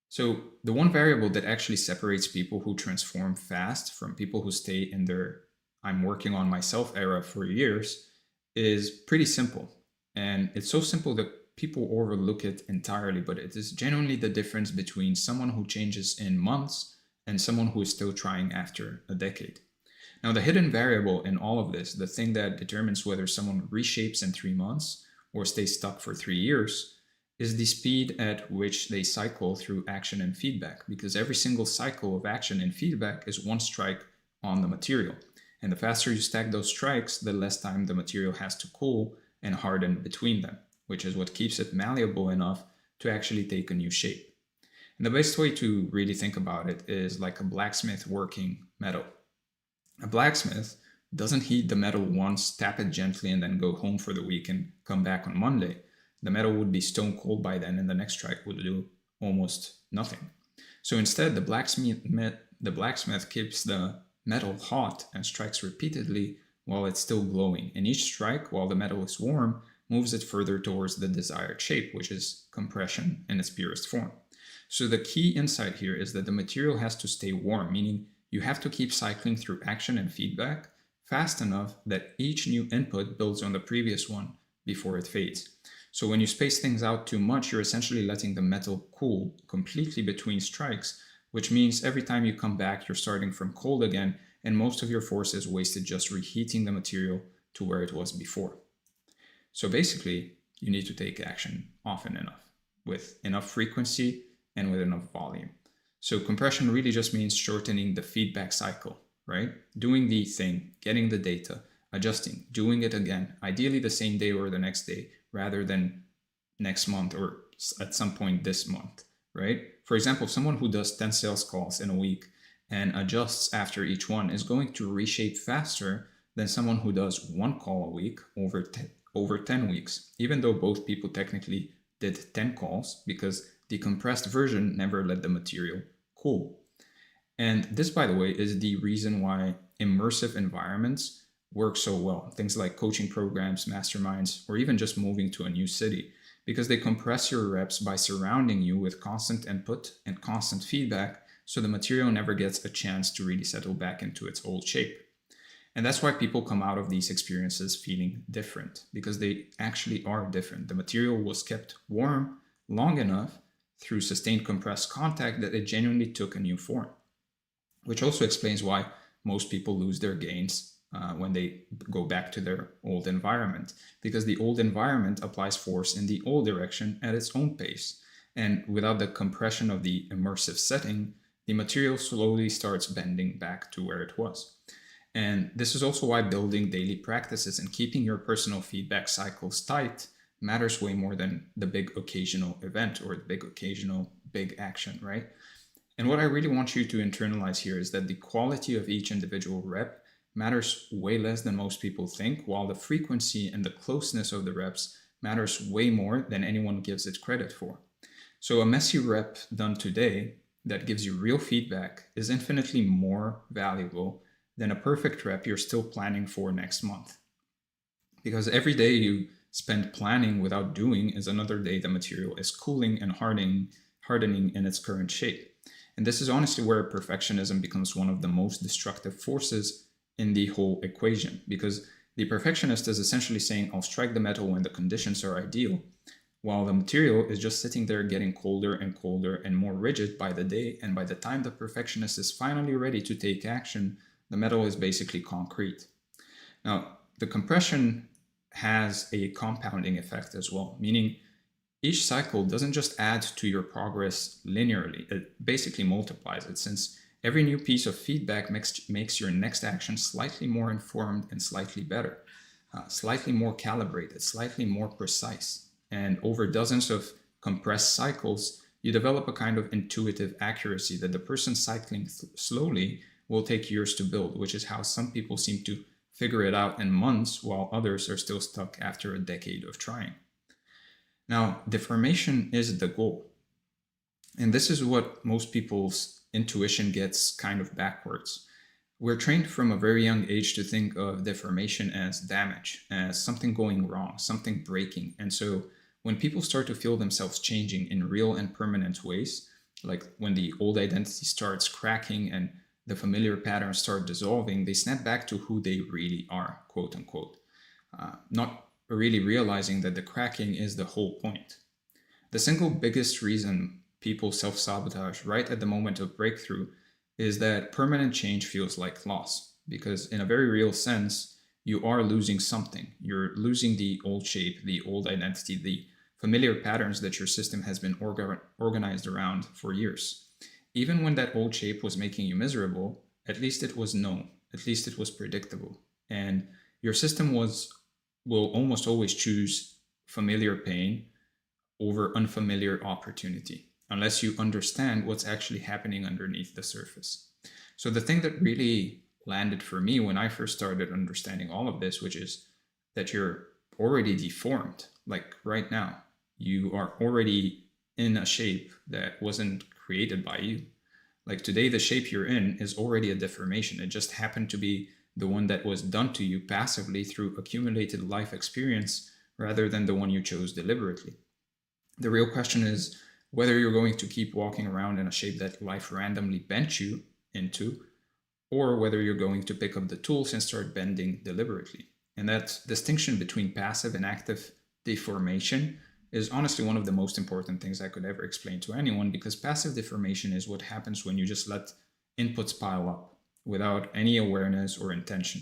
Speaker 1: So, the one variable that actually separates people who transform fast from people who stay in their I'm working on myself era for years is pretty simple. And it's so simple that people overlook it entirely, but it is genuinely the difference between someone who changes in months and someone who is still trying after a decade. Now, the hidden variable in all of this, the thing that determines whether someone reshapes in 3 months or stays stuck for 3 years, is the speed at which they cycle through action and feedback, because every single cycle of action and feedback is one strike on the material. And the faster you stack those strikes, the less time the material has to cool and harden between them, which is what keeps it malleable enough to actually take a new shape. And the best way to really think about it is like a blacksmith working metal. A blacksmith doesn't heat the metal once, tap it gently, and then go home for the week and come back on Monday. The metal would be stone cold by then, and the next strike would do almost nothing. So instead, the blacksmith keeps the metal hot and strikes repeatedly while it's still glowing. And each strike, while the metal is warm, moves it further towards the desired shape, which is compression in its purest form. So the key insight here is that the material has to stay warm, meaning you have to keep cycling through action and feedback fast enough that each new input builds on the previous one before it fades. So when you space things out too much, you're essentially letting the metal cool completely between strikes, which means every time you come back, you're starting from cold again, and most of your force is wasted just reheating the material to where it was before. So basically, you need to take action often enough, with enough frequency and with enough volume. So compression really just means shortening the feedback cycle, right? Doing the thing, getting the data, adjusting, doing it again, ideally the same day or the next day, rather than next month or at some point this month, right? For example, someone who does 10 sales calls in a week and adjusts after each one is going to reshape faster than someone who does one call a week over 10 weeks, even though both people technically did 10 calls, because the compressed version never let the material cool. And this, by the way, is the reason why immersive environments work so well. Things like coaching programs, masterminds, or even just moving to a new city, because they compress your reps by surrounding you with constant input and constant feedback, so the material never gets a chance to really settle back into its old shape. And that's why people come out of these experiences feeling different, because they actually are different. The material was kept warm long enough through sustained compressed contact that it genuinely took a new form, which also explains why most people lose their gains when they go back to their old environment, because the old environment applies force in the old direction at its own pace. And without the compression of the immersive setting, the material slowly starts bending back to where it was. And this is also why building daily practices and keeping your personal feedback cycles tight matters way more than the big occasional event or the big occasional big action, right? And what I really want you to internalize here is that the quality of each individual rep matters way less than most people think, while the frequency and the closeness of the reps matters way more than anyone gives it credit for. So a messy rep done today that gives you real feedback is infinitely more valuable than a perfect rep you're still planning for next month. Because every day you spend planning without doing is another day the material is cooling and hardening in its current shape. And this is honestly where perfectionism becomes one of the most destructive forces in the whole equation, because the perfectionist is essentially saying, I'll strike the metal when the conditions are ideal, while the material is just sitting there getting colder and colder and more rigid by the day, and by the time the perfectionist is finally ready to take action, the metal is basically concrete. Now, the compression has a compounding effect as well, meaning each cycle doesn't just add to your progress linearly, it basically multiplies it, since every new piece of feedback makes your next action slightly more informed and slightly better, slightly more calibrated, slightly more precise. And over dozens of compressed cycles, you develop a kind of intuitive accuracy that the person cycling slowly will take years to build, which is how some people seem to figure it out in months, while others are still stuck after a decade of trying. Now, deformation is the goal. And this is what most people's intuition gets kind of backwards. We're trained from a very young age to think of deformation as damage, as something going wrong, something breaking. And so when people start to feel themselves changing in real and permanent ways, like when the old identity starts cracking and the familiar patterns start dissolving, they snap back to who they really are, quote unquote, not really realizing that the cracking is the whole point. The single biggest reason people self-sabotage right at the moment of breakthrough is that permanent change feels like loss, because in a very real sense, you are losing something. You're losing the old shape, the old identity, the familiar patterns that your system has been organized around for years. Even when that old shape was making you miserable, at least it was known, at least it was predictable. And your system will almost always choose familiar pain over unfamiliar opportunity, unless you understand what's actually happening underneath the surface. So the thing that really landed for me when I first started understanding all of this, which is that you're already deformed, like right now, you are already in a shape that wasn't created by you. Like today, the shape you're in is already a deformation. It just happened to be the one that was done to you passively through accumulated life experience rather than the one you chose deliberately. The real question is whether you're going to keep walking around in a shape that life randomly bent you into, or whether you're going to pick up the tools and start bending deliberately. And that distinction between passive and active deformation is honestly one of the most important things I could ever explain to anyone, because passive deformation is what happens when you just let inputs pile up without any awareness or intention.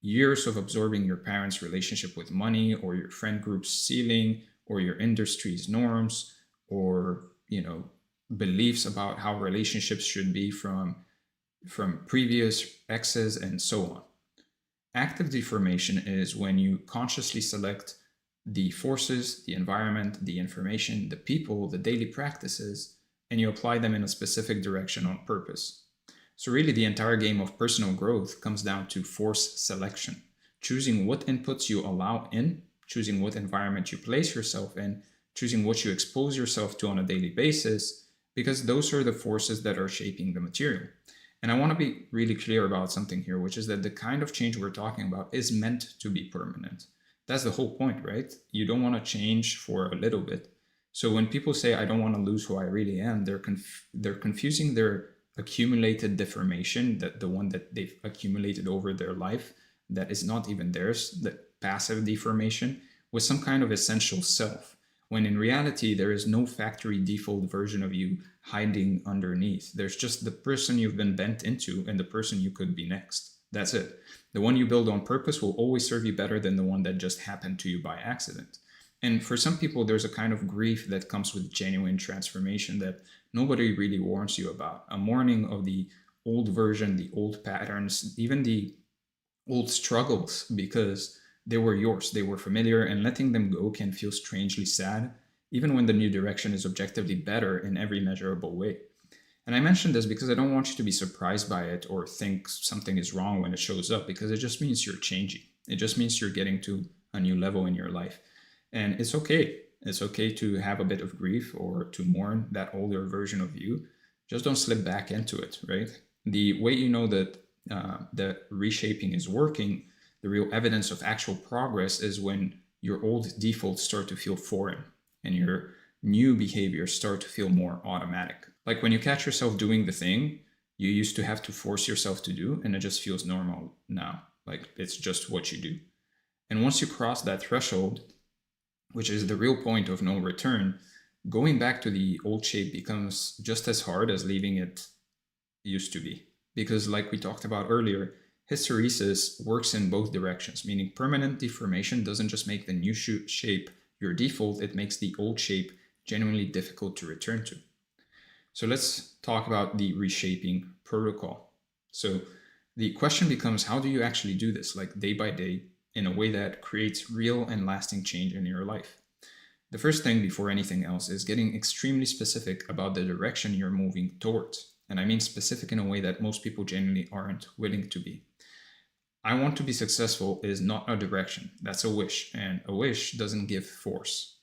Speaker 1: Years of absorbing your parents' relationship with money, or your friend group's ceiling, or your industry's norms, or beliefs about how relationships should be from previous exes, and so on. Active deformation is when you consciously select the forces, the environment, the information, the people, the daily practices, and you apply them in a specific direction on purpose. So really the entire game of personal growth comes down to force selection, choosing what inputs you allow in, choosing what environment you place yourself in, choosing what you expose yourself to on a daily basis, because those are the forces that are shaping the material. And I want to be really clear about something here, which is that the kind of change we're talking about is meant to be permanent. That's the whole point, right? You don't want to change for a little bit. So when people say, I don't want to lose who I really am, they're confusing their accumulated deformation, that the one that they've accumulated over their life, that is not even theirs, the passive deformation, with some kind of essential self, when in reality, there is no factory default version of you hiding underneath. There's just the person you've been bent into and the person you could be next. That's it. The one you build on purpose will always serve you better than the one that just happened to you by accident. And for some people, there's a kind of grief that comes with genuine transformation that nobody really warns you about. A mourning of the old version, the old patterns, even the old struggles, because they were yours, they were familiar, and letting them go can feel strangely sad, even when the new direction is objectively better in every measurable way. And I mention this because I don't want you to be surprised by it or think something is wrong when it shows up, because it just means you're changing. It just means you're getting to a new level in your life. And it's okay. It's okay to have a bit of grief or to mourn that older version of you. Just don't slip back into it, right? The way you know that the reshaping is working, the real evidence of actual progress, is when your old defaults start to feel foreign and your new behaviors start to feel more automatic. Like when you catch yourself doing the thing you used to have to force yourself to do, and it just feels normal now. Like it's just what you do. And once you cross that threshold, which is the real point of no return, going back to the old shape becomes just as hard as leaving it used to be. Because like we talked about earlier, Hysteresis works in both directions, meaning permanent deformation doesn't just make the new shape your default, it makes the old shape genuinely difficult to return to. So let's talk about the reshaping protocol. So the question becomes, how do you actually do this, like day by day, in a way that creates real and lasting change in your life? The first thing before anything else is getting extremely specific about the direction you're moving towards. And I mean specific in a way that most people genuinely aren't willing to be. I want to be successful is not a direction, that's a wish, and a wish doesn't give force.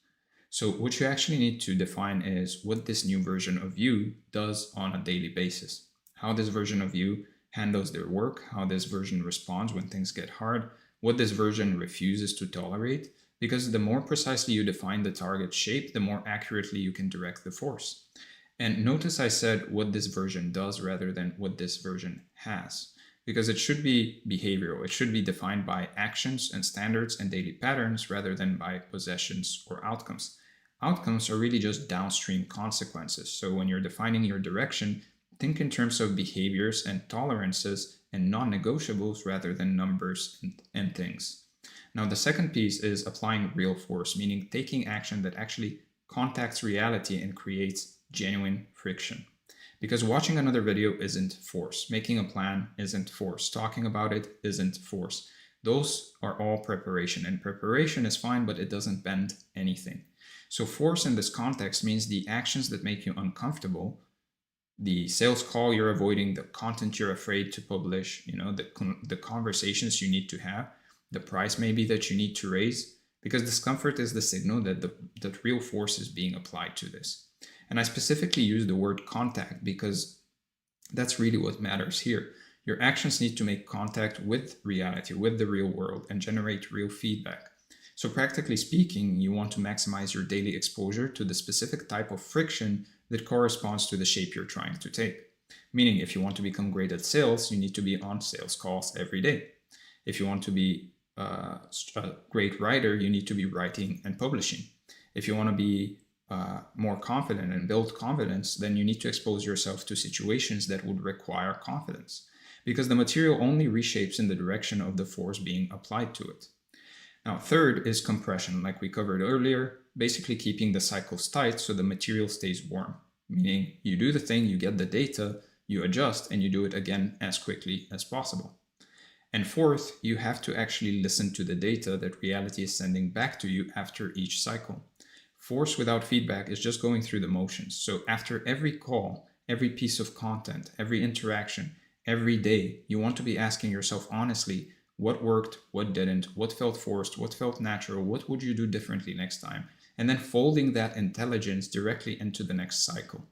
Speaker 1: So what you actually need to define is what this new version of you does on a daily basis. How this version of you handles their work, how this version responds when things get hard, what this version refuses to tolerate, because the more precisely you define the target shape, the more accurately you can direct the force. And notice I said what this version does rather than what this version has, because it should be behavioral. It should be defined by actions and standards and daily patterns rather than by possessions or outcomes. Outcomes are really just downstream consequences. So when you're defining your direction, think in terms of behaviors and tolerances and non-negotiables rather than numbers and things. Now, the second piece is applying real force, meaning taking action that actually contacts reality and creates genuine friction. Because watching another video isn't force, making a plan isn't force, talking about it isn't force. Those are all preparation, and preparation is fine, but it doesn't bend anything. So force in this context means the actions that make you uncomfortable, the sales call you're avoiding, the content you're afraid to publish, the conversations you need to have, the price maybe that you need to raise, because discomfort is the signal that real force is being applied to this. And I specifically use the word contact because that's really what matters here. Your actions need to make contact with reality, with the real world, and generate real feedback. So practically speaking, you want to maximize your daily exposure to the specific type of friction that corresponds to the shape you're trying to take. Meaning, if you want to become great at sales, you need to be on sales calls every day. If you want to be a great writer, you need to be writing and publishing. If you want to be more confident and build confidence, then you need to expose yourself to situations that would require confidence, because the material only reshapes in the direction of the force being applied to it. Now, third is compression, like we covered earlier, basically keeping the cycles tight so the material stays warm, meaning you do the thing, you get the data, you adjust, and you do it again as quickly as possible. And fourth, you have to actually listen to the data that reality is sending back to you after each cycle. Force without feedback is just going through the motions. So after every call, every piece of content, every interaction, every day, you want to be asking yourself honestly, what worked, what didn't, what felt forced, what felt natural, what would you do differently next time? And then folding that intelligence directly into the next cycle.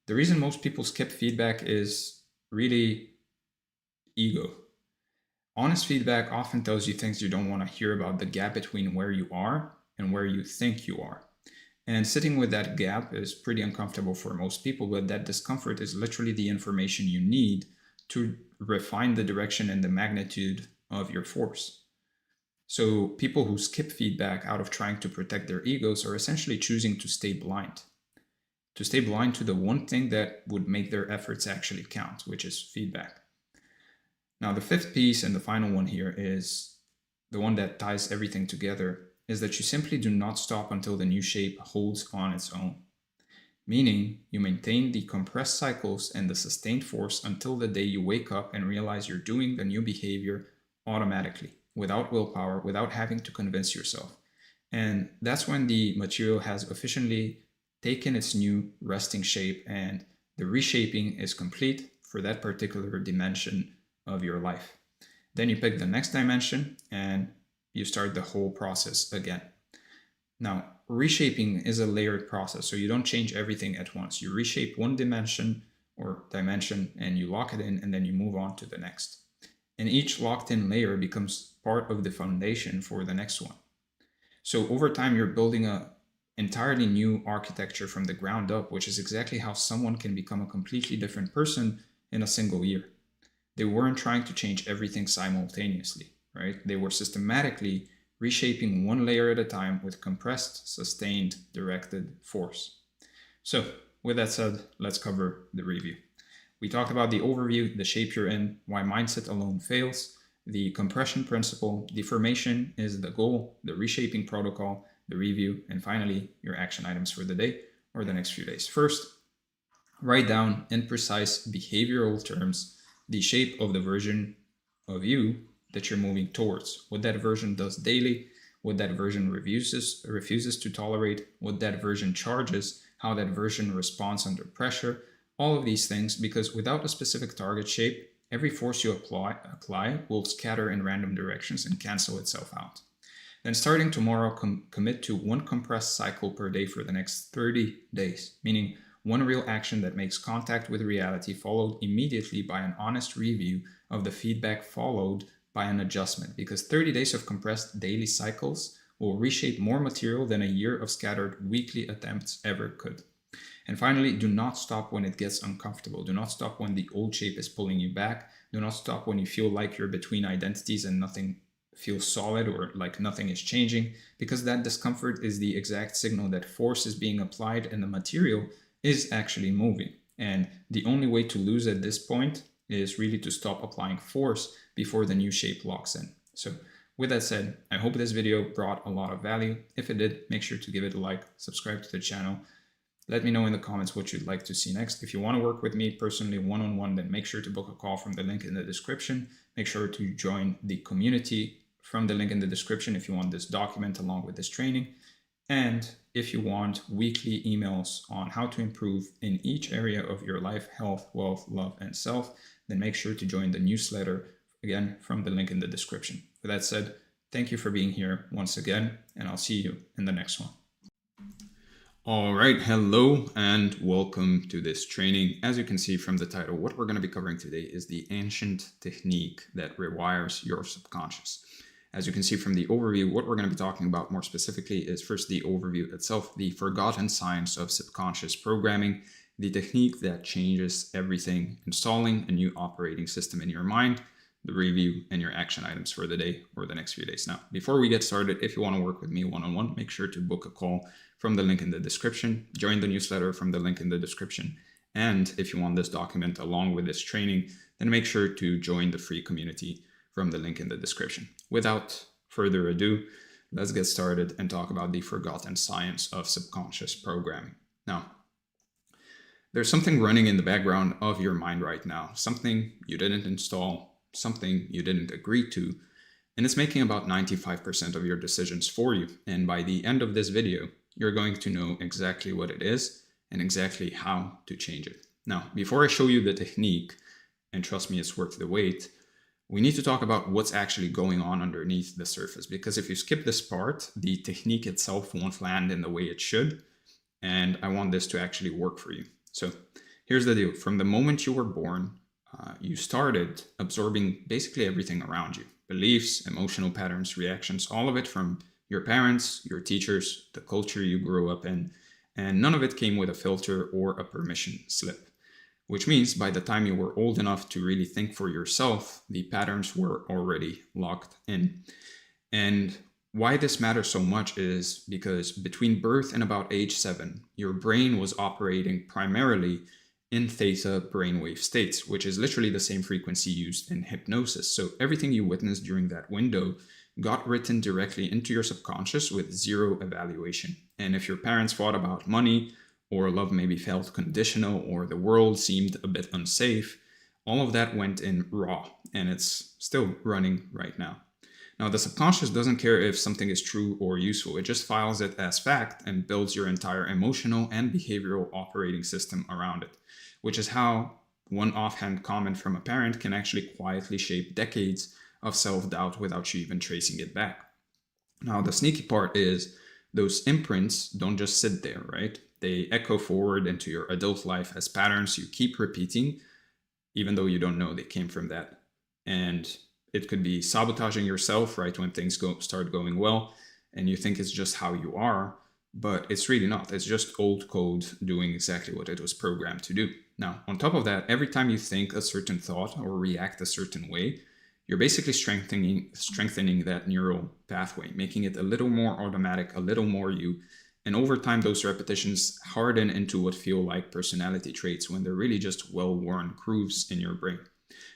Speaker 1: The reason most people skip feedback is really ego. Honest feedback often tells you things you don't want to hear about the gap between where you are and where you think you are. And sitting with that gap is pretty uncomfortable for most people, but that discomfort is literally the information you need to refine the direction and the magnitude of your force. So people who skip feedback out of trying to protect their egos are essentially choosing to stay blind to the one thing that would make their efforts actually count, which is feedback. Now, the fifth piece and the final one here is the one that ties everything together, is that you simply do not stop until the new shape holds on its own. Meaning, you maintain the compressed cycles and the sustained force until the day you wake up and realize you're doing the new behavior automatically, without willpower, without having to convince yourself. And that's when the material has officially taken its new resting shape and the reshaping is complete for that particular dimension of your life. Then you pick the next dimension and you start the whole process again. Now, reshaping is a layered process, so you don't change everything at once. You reshape one dimension and you lock it in, and then you move on to the next. And each locked in layer becomes part of the foundation for the next one. So over time, you're building an entirely new architecture from the ground up, which is exactly how someone can become a completely different person in a single year. They weren't trying to change everything simultaneously. Right? They were systematically reshaping one layer at a time with compressed, sustained, directed force. So, with that said, let's cover the review. We talked about the overview, the shape you're in, why mindset alone fails, the compression principle, the formation is the goal, the reshaping protocol, the review, and finally, your action items for the day or the next few days. First, write down in precise behavioral terms the shape of the version of you that you're moving towards, what that version does daily, what that version refuses to tolerate, what that version charges, how that version responds under pressure, all of these things, because without a specific target shape, every force you apply will scatter in random directions and cancel itself out. Then starting tomorrow, commit to one compressed cycle per day for the next 30 days, meaning one real action that makes contact with reality followed immediately by an honest review of the feedback followed by an adjustment, because 30 days of compressed daily cycles will reshape more material than a year of scattered weekly attempts ever could. And finally, do not stop when it gets uncomfortable. Do not stop when the old shape is pulling you back. Do not stop when you feel like you're between identities and nothing feels solid or like nothing is changing, because that discomfort is the exact signal that force is being applied and the material is actually moving. And the only way to lose at this point is really to stop applying force before the new shape locks in. So with that said, I hope this video brought a lot of value. If it did, make sure to give it a like, subscribe to the channel. Let me know in the comments what you'd like to see next. If you want to work with me personally one-on-one, then make sure to book a call from the link in the description. Make sure to join the community from the link in the description if you want this document along with this training. And if you want weekly emails on how to improve in each area of your life, health, wealth, love, and self, then make sure to join the newsletter, again, from the link in the description. With that said, thank you for being here once again, and I'll see you in the next one. All right, hello and welcome to this training. As you can see from the title, what we're going to be covering today is the ancient technique that rewires your subconscious. As you can see from the overview, what we're going to be talking about more specifically is first the overview itself, the forgotten science of subconscious programming, the technique that changes everything, installing a new operating system in your mind, the review, and your action items for the day or the next few days. Now, before we get started, if you want to work with me one-on-one, make sure to book a call from the link in the description, join the newsletter from the link in the description. And if you want this document along with this training, then make sure to join the free community from the link in the description. Without further ado, let's get started and talk about the forgotten science of subconscious programming. Now, there's something running in the background of your mind right now, something you didn't install, something you didn't agree to, and it's making about 95% of your decisions for you. And by the end of this video, you're going to know exactly what it is and exactly how to change it. Now, before I show you the technique, and trust me, it's worth the wait, we need to talk about what's actually going on underneath the surface, because if you skip this part, the technique itself won't land in the way it should, and I want this to actually work for you. So here's the deal. From the moment you were born, you started absorbing basically everything around you. Beliefs, emotional patterns, reactions, all of it from your parents, your teachers, the culture you grew up in, and none of it came with a filter or a permission slip. Which means by the time you were old enough to really think for yourself, the patterns were already locked in. And why this matters so much is because between birth and about age 7, your brain was operating primarily in theta brainwave states, which is literally the same frequency used in hypnosis. So everything you witnessed during that window got written directly into your subconscious with zero evaluation. And if your parents fought about money, or love maybe felt conditional, or the world seemed a bit unsafe, all of that went in raw, and it's still running right now. Now, the subconscious doesn't care if something is true or useful. It just files it as fact and builds your entire emotional and behavioral operating system around it, which is how one offhand comment from a parent can actually quietly shape decades of self-doubt without you even tracing it back. Now, the sneaky part is those imprints don't just sit there, right? They echo forward into your adult life as patterns you keep repeating, even though you don't know they came from that. And it could be sabotaging yourself right when things start going well, and you think it's just how you are, but it's really not. It's just old code doing exactly what it was programmed to do. Now, on top of that, every time you think a certain thought or react a certain way, you're basically strengthening that neural pathway, making it a little more automatic, a little more you. And over time, those repetitions harden into what feel like personality traits when they're really just well-worn grooves in your brain.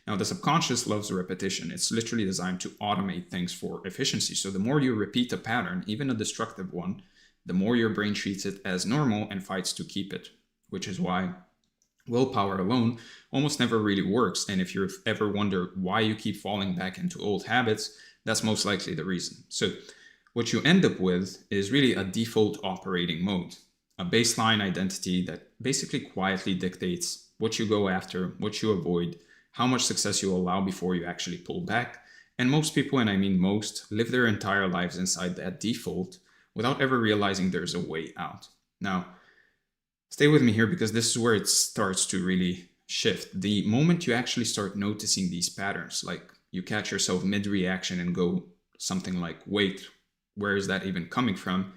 Speaker 1: Now, the subconscious loves repetition. It's literally designed to automate things for efficiency. So the more you repeat a pattern, even a destructive one, the more your brain treats it as normal and fights to keep it, which is why willpower alone almost never really works. And if you ever wonder why you keep falling back into old habits, that's most likely the reason. So what you end up with is really a default operating mode, a baseline identity that basically quietly dictates what you go after, what you avoid, how much success you allow before you actually pull back. And most people, and I mean most, live their entire lives inside that default without ever realizing there's a way out. Now, stay with me here because this is where it starts to really shift. The moment you actually start noticing these patterns, like you catch yourself mid-reaction and go something like, wait, where is that even coming from?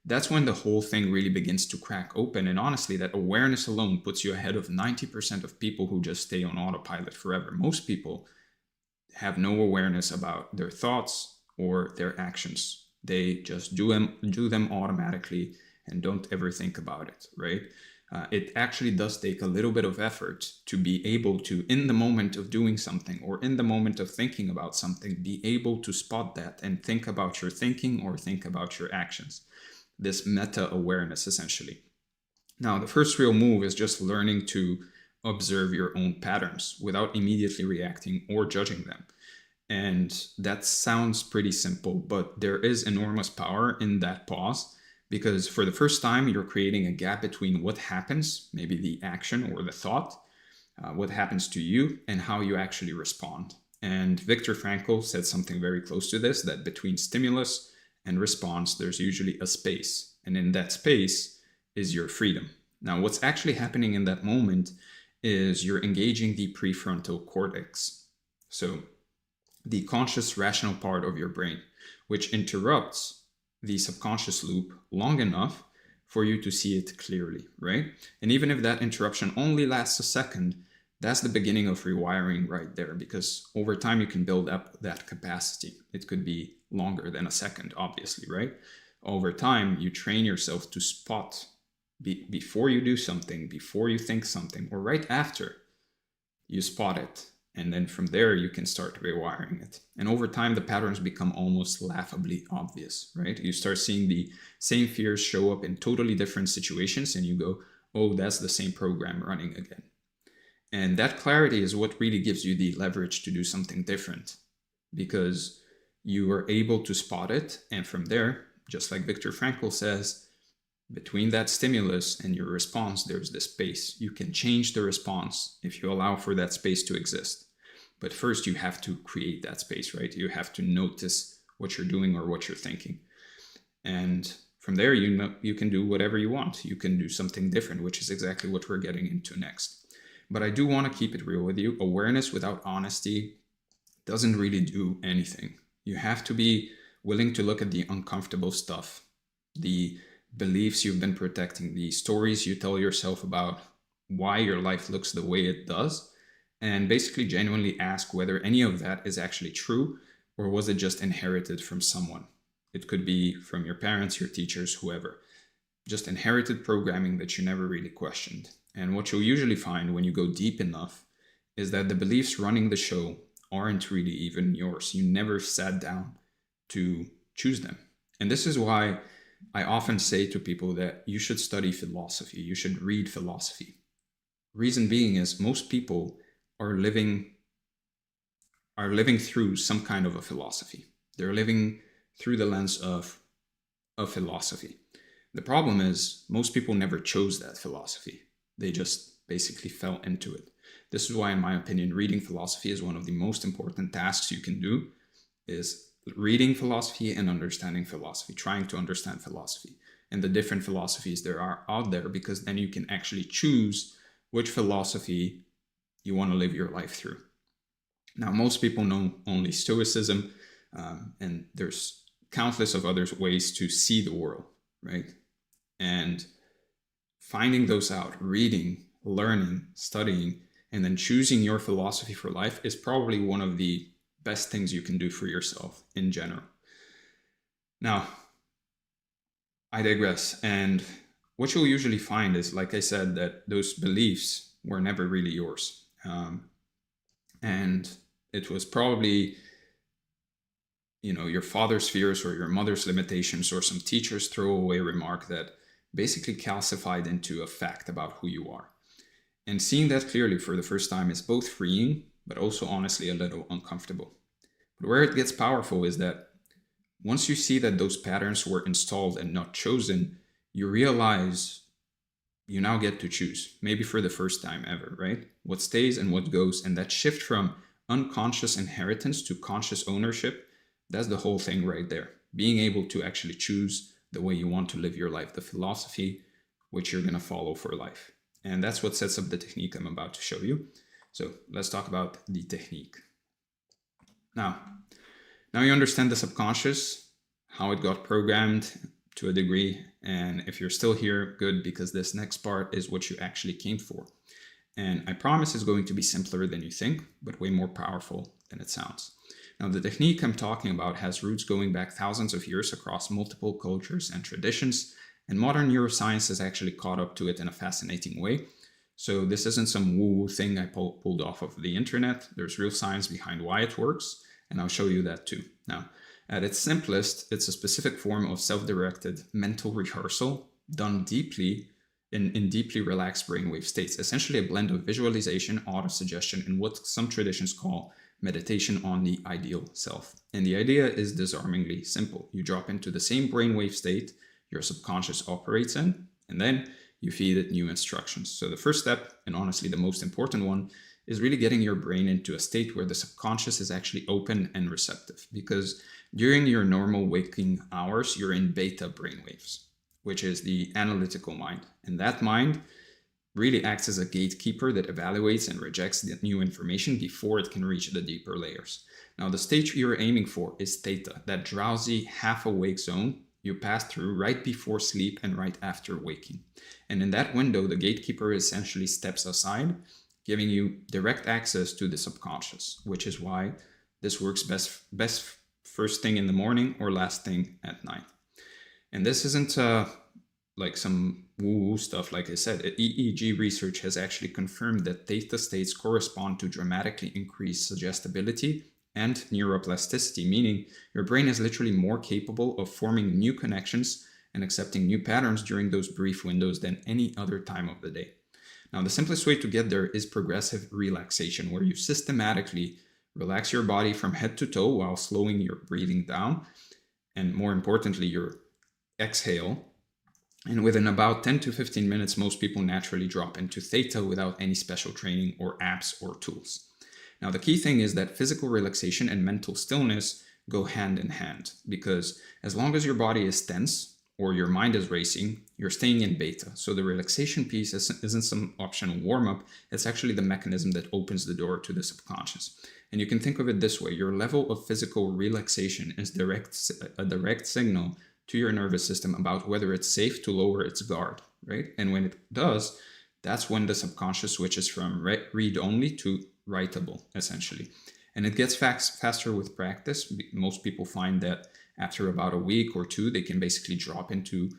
Speaker 1: That's when the whole thing really begins to crack open. And honestly, that awareness alone puts you ahead of 90% of people who just stay on autopilot forever. Most people have no awareness about their thoughts or their actions. They just do them automatically and don't ever think about it, right? It actually does take a little bit of effort to be able to, in the moment of doing something or in the moment of thinking about something, be able to spot that and think about your thinking or think about your actions. This meta-awareness, essentially. Now, the first real move is just learning to observe your own patterns without immediately reacting or judging them. And that sounds pretty simple, but there is enormous power in that pause. Because for the first time, you're creating a gap between what happens, maybe the action or the thought, what happens to you, and how you actually respond. And Viktor Frankl said something very close to this, that between stimulus and response, there's usually a space. And in that space is your freedom. Now, what's actually happening in that moment is you're engaging the prefrontal cortex. So the conscious rational part of your brain, which interrupts the subconscious loop long enough for you to see it clearly, right? And even if that interruption only lasts a second, that's the beginning of rewiring right there, because over time you can build up that capacity. It could be longer than a second, obviously, right? Over time, you train yourself to spot before you do something, before you think something, or right after you spot it. And then from there, you can start rewiring it. And over time, the patterns become almost laughably obvious, right? You start seeing the same fears show up in totally different situations and you go, oh, that's the same program running again. And that clarity is what really gives you the leverage to do something different, because you are able to spot it. And from there, just like Viktor Frankl says, between that stimulus and your response, there's this space. You can change the response if you allow for that space to exist. But first, you have to create that space, right? You have to notice what you're doing or what you're thinking. And from there, you can do whatever you want. You can do something different, which is exactly what we're getting into next. But I do want to keep it real with you. Awareness without honesty doesn't really do anything. You have to be willing to look at the uncomfortable stuff, the beliefs you've been protecting, the stories you tell yourself about why your life looks the way it does, and basically genuinely ask whether any of that is actually true or was it just inherited from someone. It could be from your parents, your teachers, whoever. Just inherited programming that you never really questioned. And what you'll usually find when you go deep enough is that the beliefs running the show aren't really even yours. You never sat down to choose them. And this is why I often say to people that you should study philosophy. You should read philosophy. Reason being is most people are living through some kind of a philosophy. They're living through the lens of a philosophy. The problem is most people never chose that philosophy. They just basically fell into it. This is why, in my opinion, reading philosophy is one of the most important tasks you can do, is reading philosophy and understanding philosophy, trying to understand philosophy and the different philosophies there are out there, because then you can actually choose which philosophy you want to live your life through. Now, most people know only Stoicism, and there's countless of other ways to see the world, right? And finding those out, reading, learning, studying, and then choosing your philosophy for life is probably one of the best things you can do for yourself in general. Now, I digress. And what you'll usually find is, like I said, that those beliefs were never really yours. And it was probably, your father's fears or your mother's limitations or some teacher's throwaway remark that basically calcified into a fact about who you are. And seeing that clearly for the first time is both freeing, but also honestly a little uncomfortable. But where it gets powerful is that once you see that those patterns were installed and not chosen, you realize you now get to choose, maybe for the first time ever, right? What stays and what goes. And that shift from unconscious inheritance to conscious ownership, that's the whole thing right there. Being able to actually choose the way you want to live your life, the philosophy which you're going to follow for life. And that's what sets up the technique I'm about to show you. So let's talk about the technique. Now you understand the subconscious, how it got programmed to a degree. And if you're still here, good, because this next part is what you actually came for. And I promise it's going to be simpler than you think, but way more powerful than it sounds. Now, the technique I'm talking about has roots going back thousands of years across multiple cultures and traditions, and modern neuroscience has actually caught up to it in a fascinating way. So this isn't some woo-woo thing I pulled off of the internet. There's real science behind why it works, and I'll show you that too. Now, at its simplest, it's a specific form of self-directed mental rehearsal done deeply in deeply relaxed brainwave states, essentially a blend of visualization, auto-suggestion, and what some traditions call meditation on the ideal self. And the idea is disarmingly simple. You drop into the same brainwave state your subconscious operates in, and then you feed it new instructions. So the first step, and honestly the most important one, is really getting your brain into a state where the subconscious is actually open and receptive. Because during your normal waking hours, you're in beta brainwaves, which is the analytical mind. And that mind really acts as a gatekeeper that evaluates and rejects the new information before it can reach the deeper layers. Now, the state you're aiming for is theta, that drowsy, half-awake zone you pass through right before sleep and right after waking. And in that window, the gatekeeper essentially steps aside, giving you direct access to the subconscious, which is why this works best first thing in the morning or last thing at night. And this isn't like some woo-woo stuff. Like I said, EEG research has actually confirmed that theta states correspond to dramatically increased suggestibility and neuroplasticity, meaning your brain is literally more capable of forming new connections and accepting new patterns during those brief windows than any other time of the day. Now, the simplest way to get there is progressive relaxation, where you systematically relax your body from head to toe while slowing your breathing down, and more importantly, your exhale. And within about 10 to 15 minutes, most people naturally drop into theta without any special training or apps or tools. Now, the key thing is that physical relaxation and mental stillness go hand in hand, because as long as your body is tense or your mind is racing, you're staying in beta. So the relaxation piece isn't some optional warm-up, it's actually the mechanism that opens the door to the subconscious. And you can think of it this way: your level of physical relaxation is a direct signal to your nervous system about whether it's safe to lower its guard, right? And when it does, that's when the subconscious switches from read-only to writable, essentially. And it gets faster with practice. Most people find that after about a week or two, they can basically drop into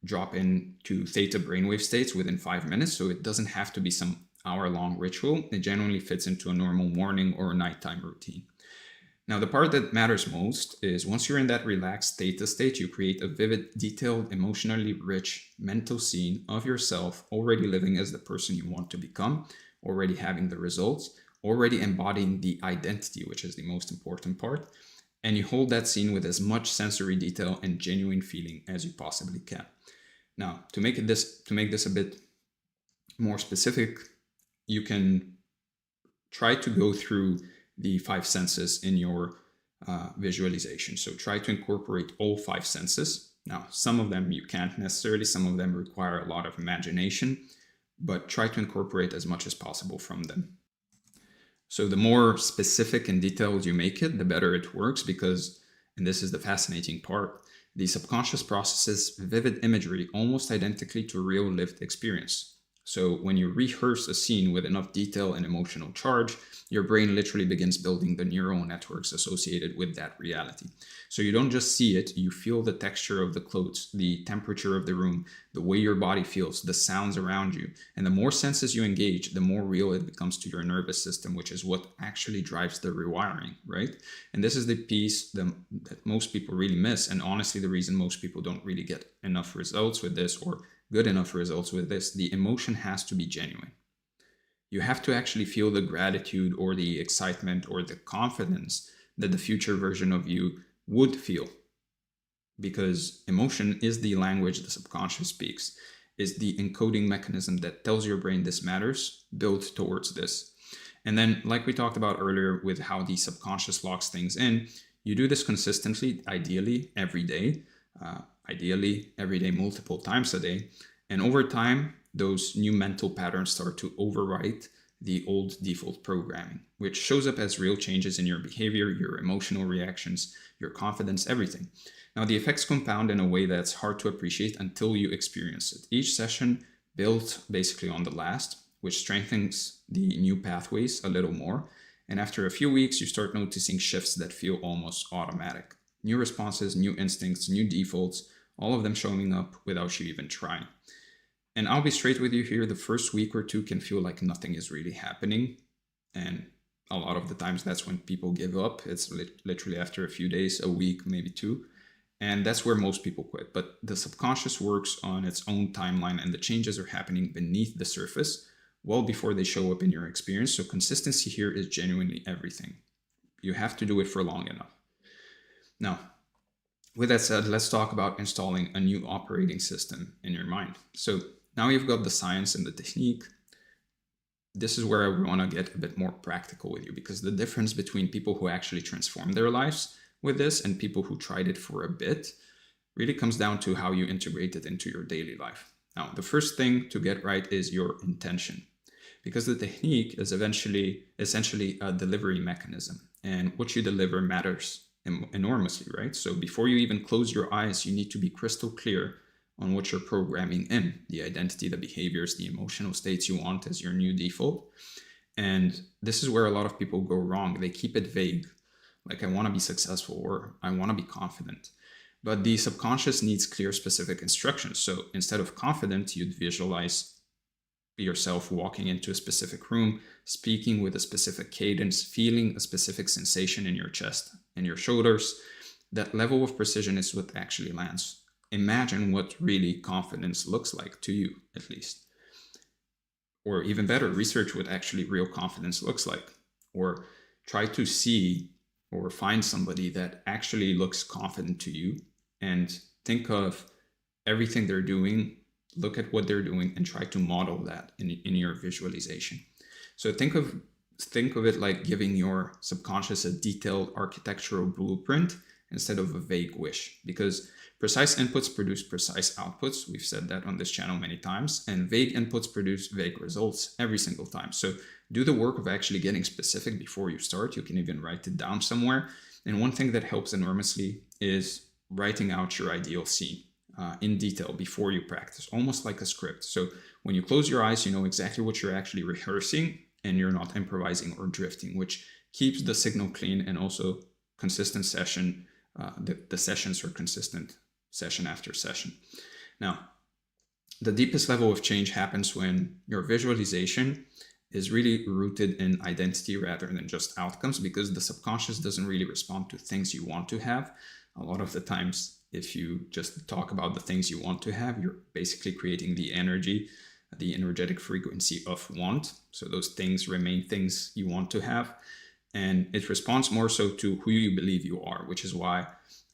Speaker 1: theta brainwave states within 5 minutes. So it doesn't have to be some hour-long ritual. It generally fits into a normal morning or nighttime routine. Now, the part that matters most is once you're in that relaxed theta state, you create a vivid, detailed, emotionally rich mental scene of yourself already living as the person you want to become, already having the results, already embodying the identity, which is the most important part. And you hold that scene with as much sensory detail and genuine feeling as you possibly can. Now, to make this a bit more specific, you can try to go through the 5 senses in your visualization. So try to incorporate all 5 senses. Now, some of them you can't necessarily, some of them require a lot of imagination, but try to incorporate as much as possible from them. So the more specific and detailed you make it, the better it works, because, and this is the fascinating part, the subconscious processes vivid imagery almost identically to real lived experience. So when you rehearse a scene with enough detail and emotional charge, your brain literally begins building the neural networks associated with that reality. So you don't just see it, you feel the texture of the clothes, the temperature of the room, the way your body feels, the sounds around you. And the more senses you engage, the more real it becomes to your nervous system, which is what actually drives the rewiring, right? And this is the piece that most people really miss. And honestly, the reason most people don't really get enough results with this, or good enough results with this, the emotion has to be genuine. You have to actually feel the gratitude or the excitement or the confidence that the future version of you would feel. Because emotion is the language the subconscious speaks, is the encoding mechanism that tells your brain this matters, build towards this. And then, like we talked about earlier with how the subconscious locks things in, you do this consistently, ideally every day, multiple times a day. And over time, those new mental patterns start to overwrite the old default programming, which shows up as real changes in your behavior, your emotional reactions, your confidence, everything. Now, the effects compound in a way that's hard to appreciate until you experience it. Each session builds basically on the last, which strengthens the new pathways a little more. And after a few weeks, you start noticing shifts that feel almost automatic. New responses, new instincts, new defaults, all of them showing up without you even trying. And I'll be straight with you here, the first week or two can feel like nothing is really happening. And a lot of the times that's when people give up. It's literally after a few days, a week, maybe two. And that's where most people quit. But the subconscious works on its own timeline, and the changes are happening beneath the surface well before they show up in your experience. So consistency here is genuinely everything. You have to do it for long enough. Now, with that said, let's talk about installing a new operating system in your mind. So now you've got the science and the technique. This is where I want to get a bit more practical with you, because the difference between people who actually transform their lives with this and people who tried it for a bit really comes down to how you integrate it into your daily life. Now, the first thing to get right is your intention, because the technique is essentially a delivery mechanism, and what you deliver matters enormously, right? So before you even close your eyes, you need to be crystal clear on what you're programming in, the identity, the behaviors, the emotional states you want as your new default. And this is where a lot of people go wrong. They keep it vague, like I want to be successful or I want to be confident. But the subconscious needs clear, specific instructions. So instead of confident, you'd visualize yourself walking into a specific room, speaking with a specific cadence, feeling a specific sensation in your chest and your shoulders. That level of precision is what actually lands. Imagine what really confidence looks like to you, at least. Or even better, research what actually real confidence looks like. Or try to see or find somebody that actually looks confident to you, and think of everything they're doing, look at what they're doing, and try to model that in your visualization. So think of it like giving your subconscious a detailed architectural blueprint instead of a vague wish, because precise inputs produce precise outputs. We've said that on this channel many times, and vague inputs produce vague results every single time. So do the work of actually getting specific before you start. You can even write it down somewhere. And one thing that helps enormously is writing out your ideal scene in detail before you practice, almost like a script. So when you close your eyes, you know exactly what you're actually rehearsing, and you're not improvising or drifting, which keeps the signal clean and also consistent session. The sessions are consistent session after session. Now, the deepest level of change happens when your visualization is really rooted in identity rather than just outcomes, because the subconscious doesn't really respond to things you want to have. A lot of the times, if you just talk about the things you want to have, you're basically creating the energetic frequency of want. So those things remain things you want to have. And it responds more so to who you believe you are, which is why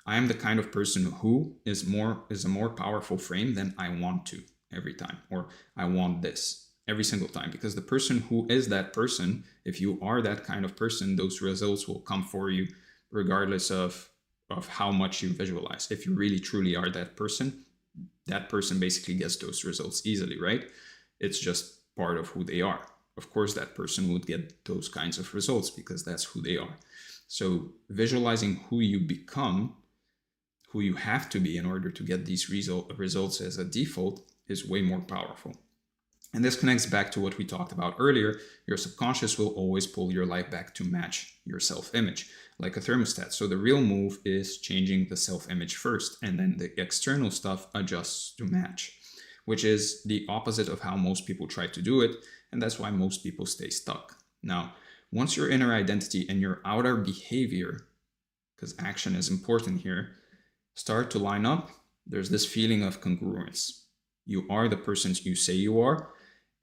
Speaker 1: I am the kind of person who is a more powerful frame than I want to every time, or I want this every single time. Because the person who is that person, if you are that kind of person, those results will come for you regardless of how much you visualize. If you really truly are that person basically gets those results easily, right? It's just part of who they are. Of course, that person would get those kinds of results because that's who they are. So visualizing who you become, who you have to be in order to get these results as a default, is way more powerful. And this connects back to what we talked about earlier. Your subconscious will always pull your life back to match your self-image, like a thermostat. So the real move is changing the self-image first, and then the external stuff adjusts to match, which is the opposite of how most people try to do it. And that's why most people stay stuck. Now, once your inner identity and your outer behavior, because action is important here, start to line up, there's this feeling of congruence. You are the person you say you are.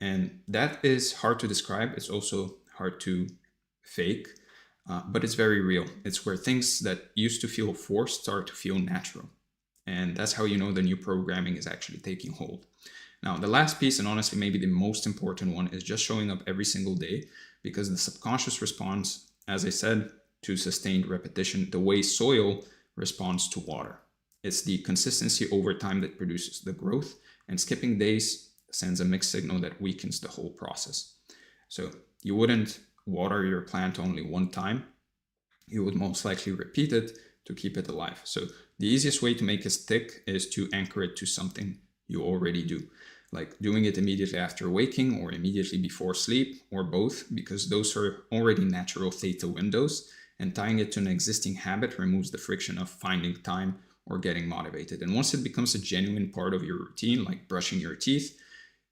Speaker 1: And that is hard to describe. It's also hard to fake, but it's very real. It's where things that used to feel forced start to feel natural. And that's how you know the new programming is actually taking hold. Now, the last piece, and honestly maybe the most important one, is just showing up every single day, because the subconscious responds, as I said, to sustained repetition the way soil responds to water. It's the consistency over time that produces the growth, and skipping days sends a mixed signal that weakens the whole process. So you wouldn't water your plant only one time. You would most likely repeat it to keep it alive. So the easiest way to make it stick is to anchor it to something you already do, like doing it immediately after waking or immediately before sleep, or both, because those are already natural theta windows, and tying it to an existing habit removes the friction of finding time or getting motivated. And once it becomes a genuine part of your routine, like brushing your teeth,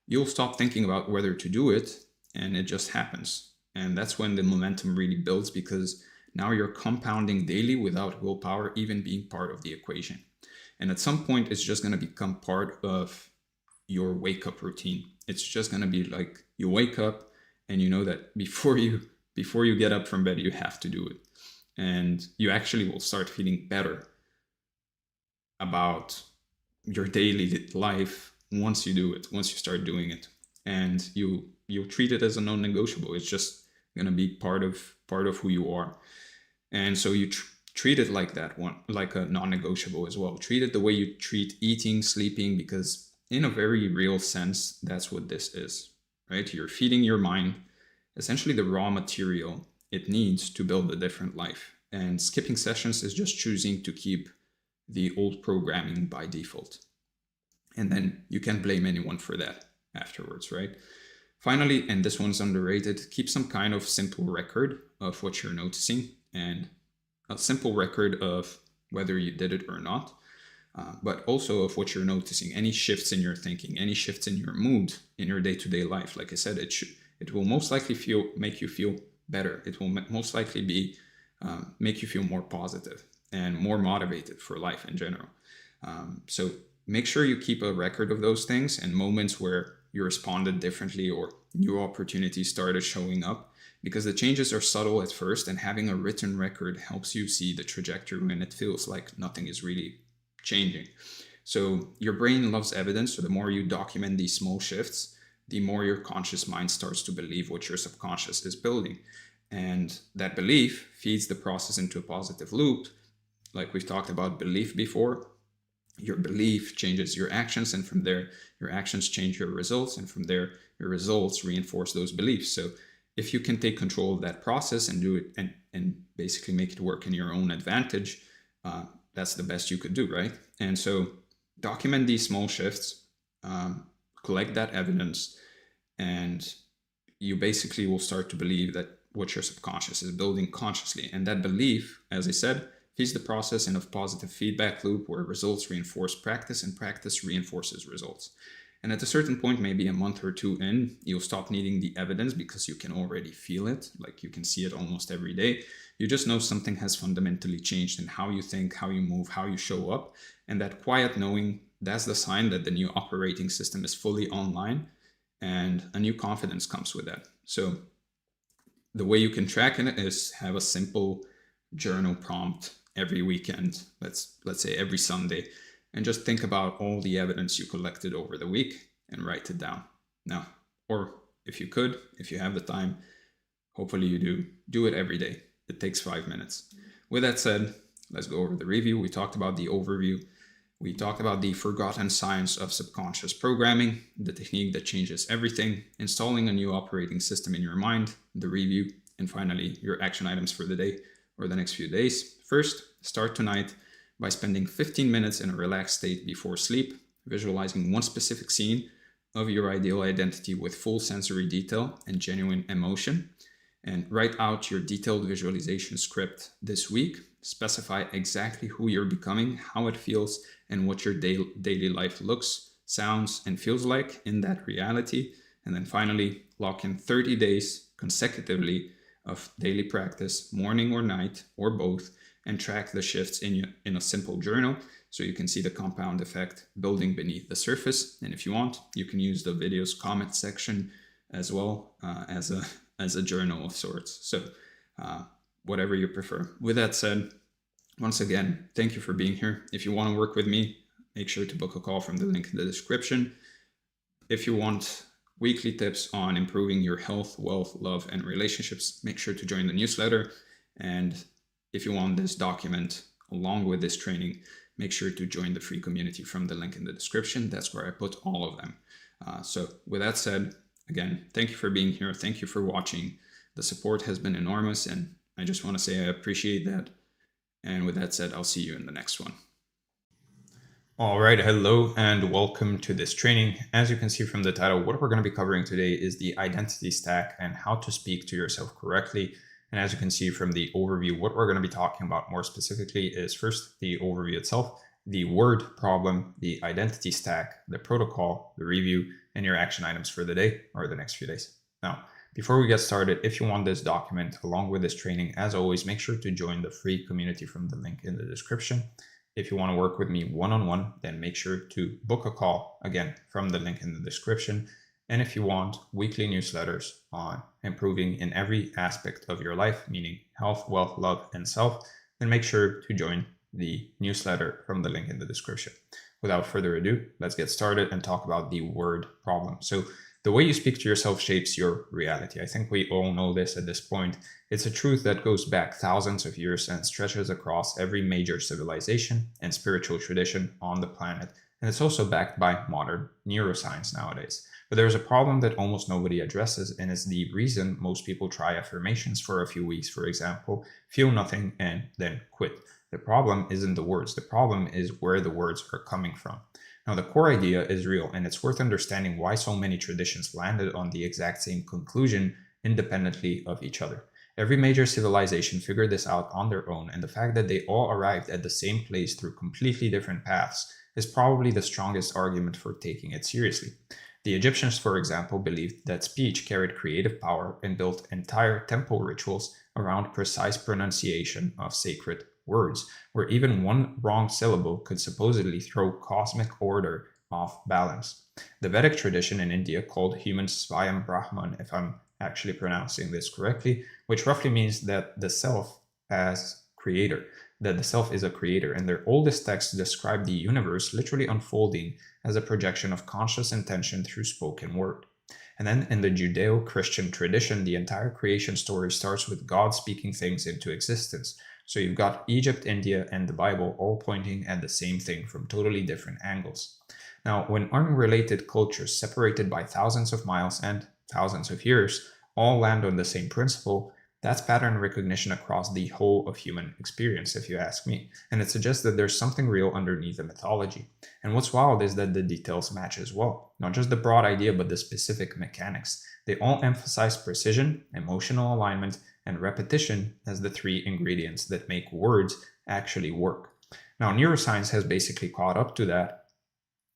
Speaker 1: you'll stop thinking about whether to do it, and it just happens. And that's when the momentum really builds, because now you're compounding daily without willpower even being part of the equation. And at some point, it's just going to become part of your wake-up routine. It's just going to be like you wake up and you know that before you get up from bed, you have to do it. And you actually will start feeling better about your daily life once you do it, once you start doing it. And you'll treat it as a non-negotiable. It's just going to be part of who you are. And so you treat it like that one, like a non-negotiable as well. Treat it the way you treat eating, sleeping, because in a very real sense, that's what this is, right? You're feeding your mind essentially the raw material it needs to build a different life. And skipping sessions is just choosing to keep the old programming by default. And then you can't blame anyone for that afterwards, right? Finally, and this one's underrated, keep some kind of simple record of what you're noticing, and a simple record of whether you did it or not, but also of what you're noticing, any shifts in your thinking, any shifts in your mood, in your day-to-day life. Like I said, it will most likely make you feel better. It will most likely be make you feel more positive and more motivated for life in general. So make sure you keep a record of those things and moments where you responded differently or new opportunities started showing up, because the changes are subtle at first, and having a written record helps you see the trajectory when it feels like nothing is really changing. So your brain loves evidence, so the more you document these small shifts, the more your conscious mind starts to believe what your subconscious is building. And that belief feeds the process into a positive loop. Like we've talked about belief before, your belief changes your actions, and from there, your actions change your results, and from there, your results reinforce those beliefs. So if you can take control of that process and do it and basically make it work in your own advantage, that's the best you could do, right? And so document these small shifts, collect that evidence, and you basically will start to believe that what your subconscious is building consciously. And that belief, as I said, feeds the process in a positive feedback loop where results reinforce practice and practice reinforces results. And at a certain point, maybe a month or two in, you'll stop needing the evidence because you can already feel it. Like you can see it almost every day. You just know something has fundamentally changed in how you think, how you move, how you show up. And that quiet knowing, that's the sign that the new operating system is fully online, and a new confidence comes with that. So the way you can track it is have a simple journal prompt every weekend, let's say every Sunday, and just think about all the evidence you collected over the week and write it down. Now, or if you have the time, hopefully you do it every day. It takes 5 minutes. With that said, let's go over the review. We talked about the overview. We talked about the forgotten science of subconscious programming, the technique that changes everything, installing a new operating system in your mind, the review, and finally, your action items for the day or the next few days. First, start tonight by spending 15 minutes in a relaxed state before sleep, visualizing one specific scene of your ideal identity with full sensory detail and genuine emotion. And write out your detailed visualization script this week. Specify exactly who you're becoming, how it feels, and what your daily life looks, sounds, and feels like in that reality. And then finally, lock in 30 days consecutively of daily practice, morning or night, or both, and track the shifts in a simple journal so you can see the compound effect building beneath the surface. And if you want, you can use the video's comment section as well as a journal of sorts. So whatever you prefer. With that said, once again, thank you for being here. If you want to work with me, make sure to book a call from the link in the description. If you want weekly tips on improving your health, wealth, love, and relationships, make sure to join the newsletter. And if you want this document along with this training, make sure to join the free community from the link in the description. That's where I put all of them. So with that said, again, thank you for being here. Thank you for watching. The support has been enormous, and I just want to say I appreciate that. And with that said, I'll see you in the next one. All right, hello and welcome to this training. As you can see from the title, what we're going to be covering today is the identity stack and how to speak to yourself correctly. And as you can see from the overview, what we're going to be talking about more specifically is first the overview itself, the word problem, the identity stack, the protocol, the review, and your action items for the day or the next few days. Now, before we get started, if you want this document along with this training, as always, make sure to join the free community from the link in the description. If you want to work with me one-on-one, then make sure to book a call, again, from the link in the description. And if you want weekly newsletters on improving in every aspect of your life, meaning health, wealth, love, and self, then make sure to join the newsletter from the link in the description. Without further ado, let's get started and talk about the word problem. So the way you speak to yourself shapes your reality. I think we all know this at this point. It's a truth that goes back thousands of years and stretches across every major civilization and spiritual tradition on the planet. And it's also backed by modern neuroscience nowadays. But there's a problem that almost nobody addresses, and it's the reason most people try affirmations for a few weeks, for example, feel nothing, and then quit. The problem isn't the words. The problem is where the words are coming from. Now, the core idea is real, and it's worth understanding why so many traditions landed on the exact same conclusion independently of each other. Every major civilization figured this out on their own, and the fact that they all arrived at the same place through completely different paths is probably the strongest argument for taking it seriously. The Egyptians, for example, believed that speech carried creative power and built entire temple rituals around precise pronunciation of sacred words, where even one wrong syllable could supposedly throw cosmic order off balance. The Vedic tradition in India, called human Svayam Brahman, if I'm actually pronouncing this correctly, which roughly means that the self as creator, that the self is a creator, and their oldest texts describe the universe literally unfolding as a projection of conscious intention through spoken word. And then in the Judeo-Christian tradition, the entire creation story starts with God speaking things into existence. So you've got Egypt, India, and the Bible all pointing at the same thing from totally different angles. Now, when unrelated cultures separated by thousands of miles and thousands of years all land on the same principle, that's pattern recognition across the whole of human experience, if you ask me. And it suggests that there's something real underneath the mythology. And what's wild is that the details match as well. Not just the broad idea, but the specific mechanics. They all emphasize precision, emotional alignment, and repetition as the three ingredients that make words actually work. Now, neuroscience has basically caught up to that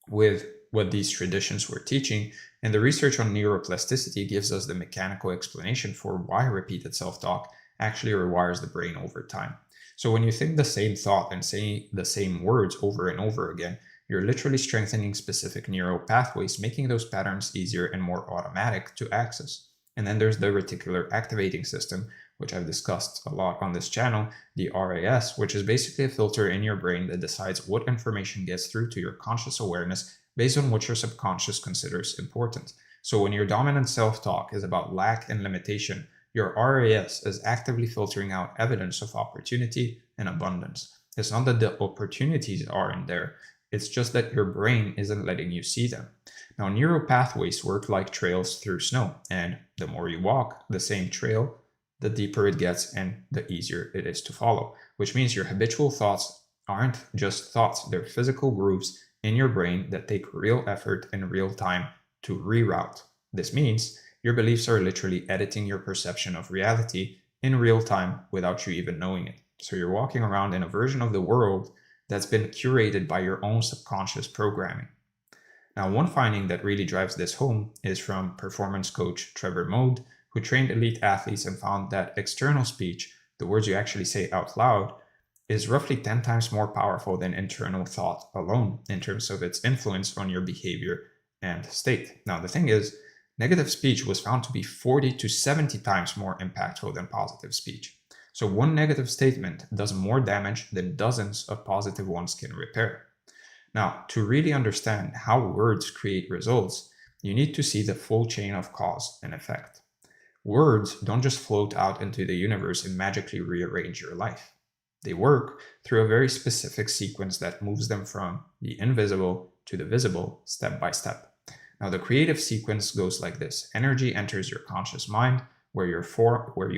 Speaker 1: with what these traditions were teaching, and the research on neuroplasticity gives us the mechanical explanation for why repeated self-talk actually rewires the brain over time. So when you think the same thought and say the same words over and over again, you're literally strengthening specific neural pathways, making those patterns easier and more automatic to access. And then there's the reticular activating system, which I've discussed a lot on this channel, the RAS, which is basically a filter in your brain that decides what information gets through to your conscious awareness based on what your subconscious considers important. So when your dominant self-talk is about lack and limitation, your RAS is actively filtering out evidence of opportunity and abundance. It's not that the opportunities aren't there, it's just that your brain isn't letting you see them. Now, neural pathways work like trails through snow, and the more you walk the same trail, the deeper it gets and the easier it is to follow, which means your habitual thoughts aren't just thoughts, they're physical grooves in your brain that take real effort and real time to reroute. This means your beliefs are literally editing your perception of reality in real time without you even knowing it. So you're walking around in a version of the world that's been curated by your own subconscious programming. Now, one finding that really drives this home is from performance coach Trevor Mode, who trained elite athletes and found that external speech, the words you actually say out loud, is roughly 10 times more powerful than internal thought alone in terms of its influence on your behavior and state. Now, the thing is, negative speech was found to be 40 to 70 times more impactful than positive speech. So one negative statement does more damage than dozens of positive ones can repair. Now, to really understand how words create results, you need to see the full chain of cause and effect. Words don't just float out into the universe and magically rearrange your life. They work through a very specific sequence that moves them from the invisible to the visible step by step. Now, the creative sequence goes like this. Energy enters your conscious mind where you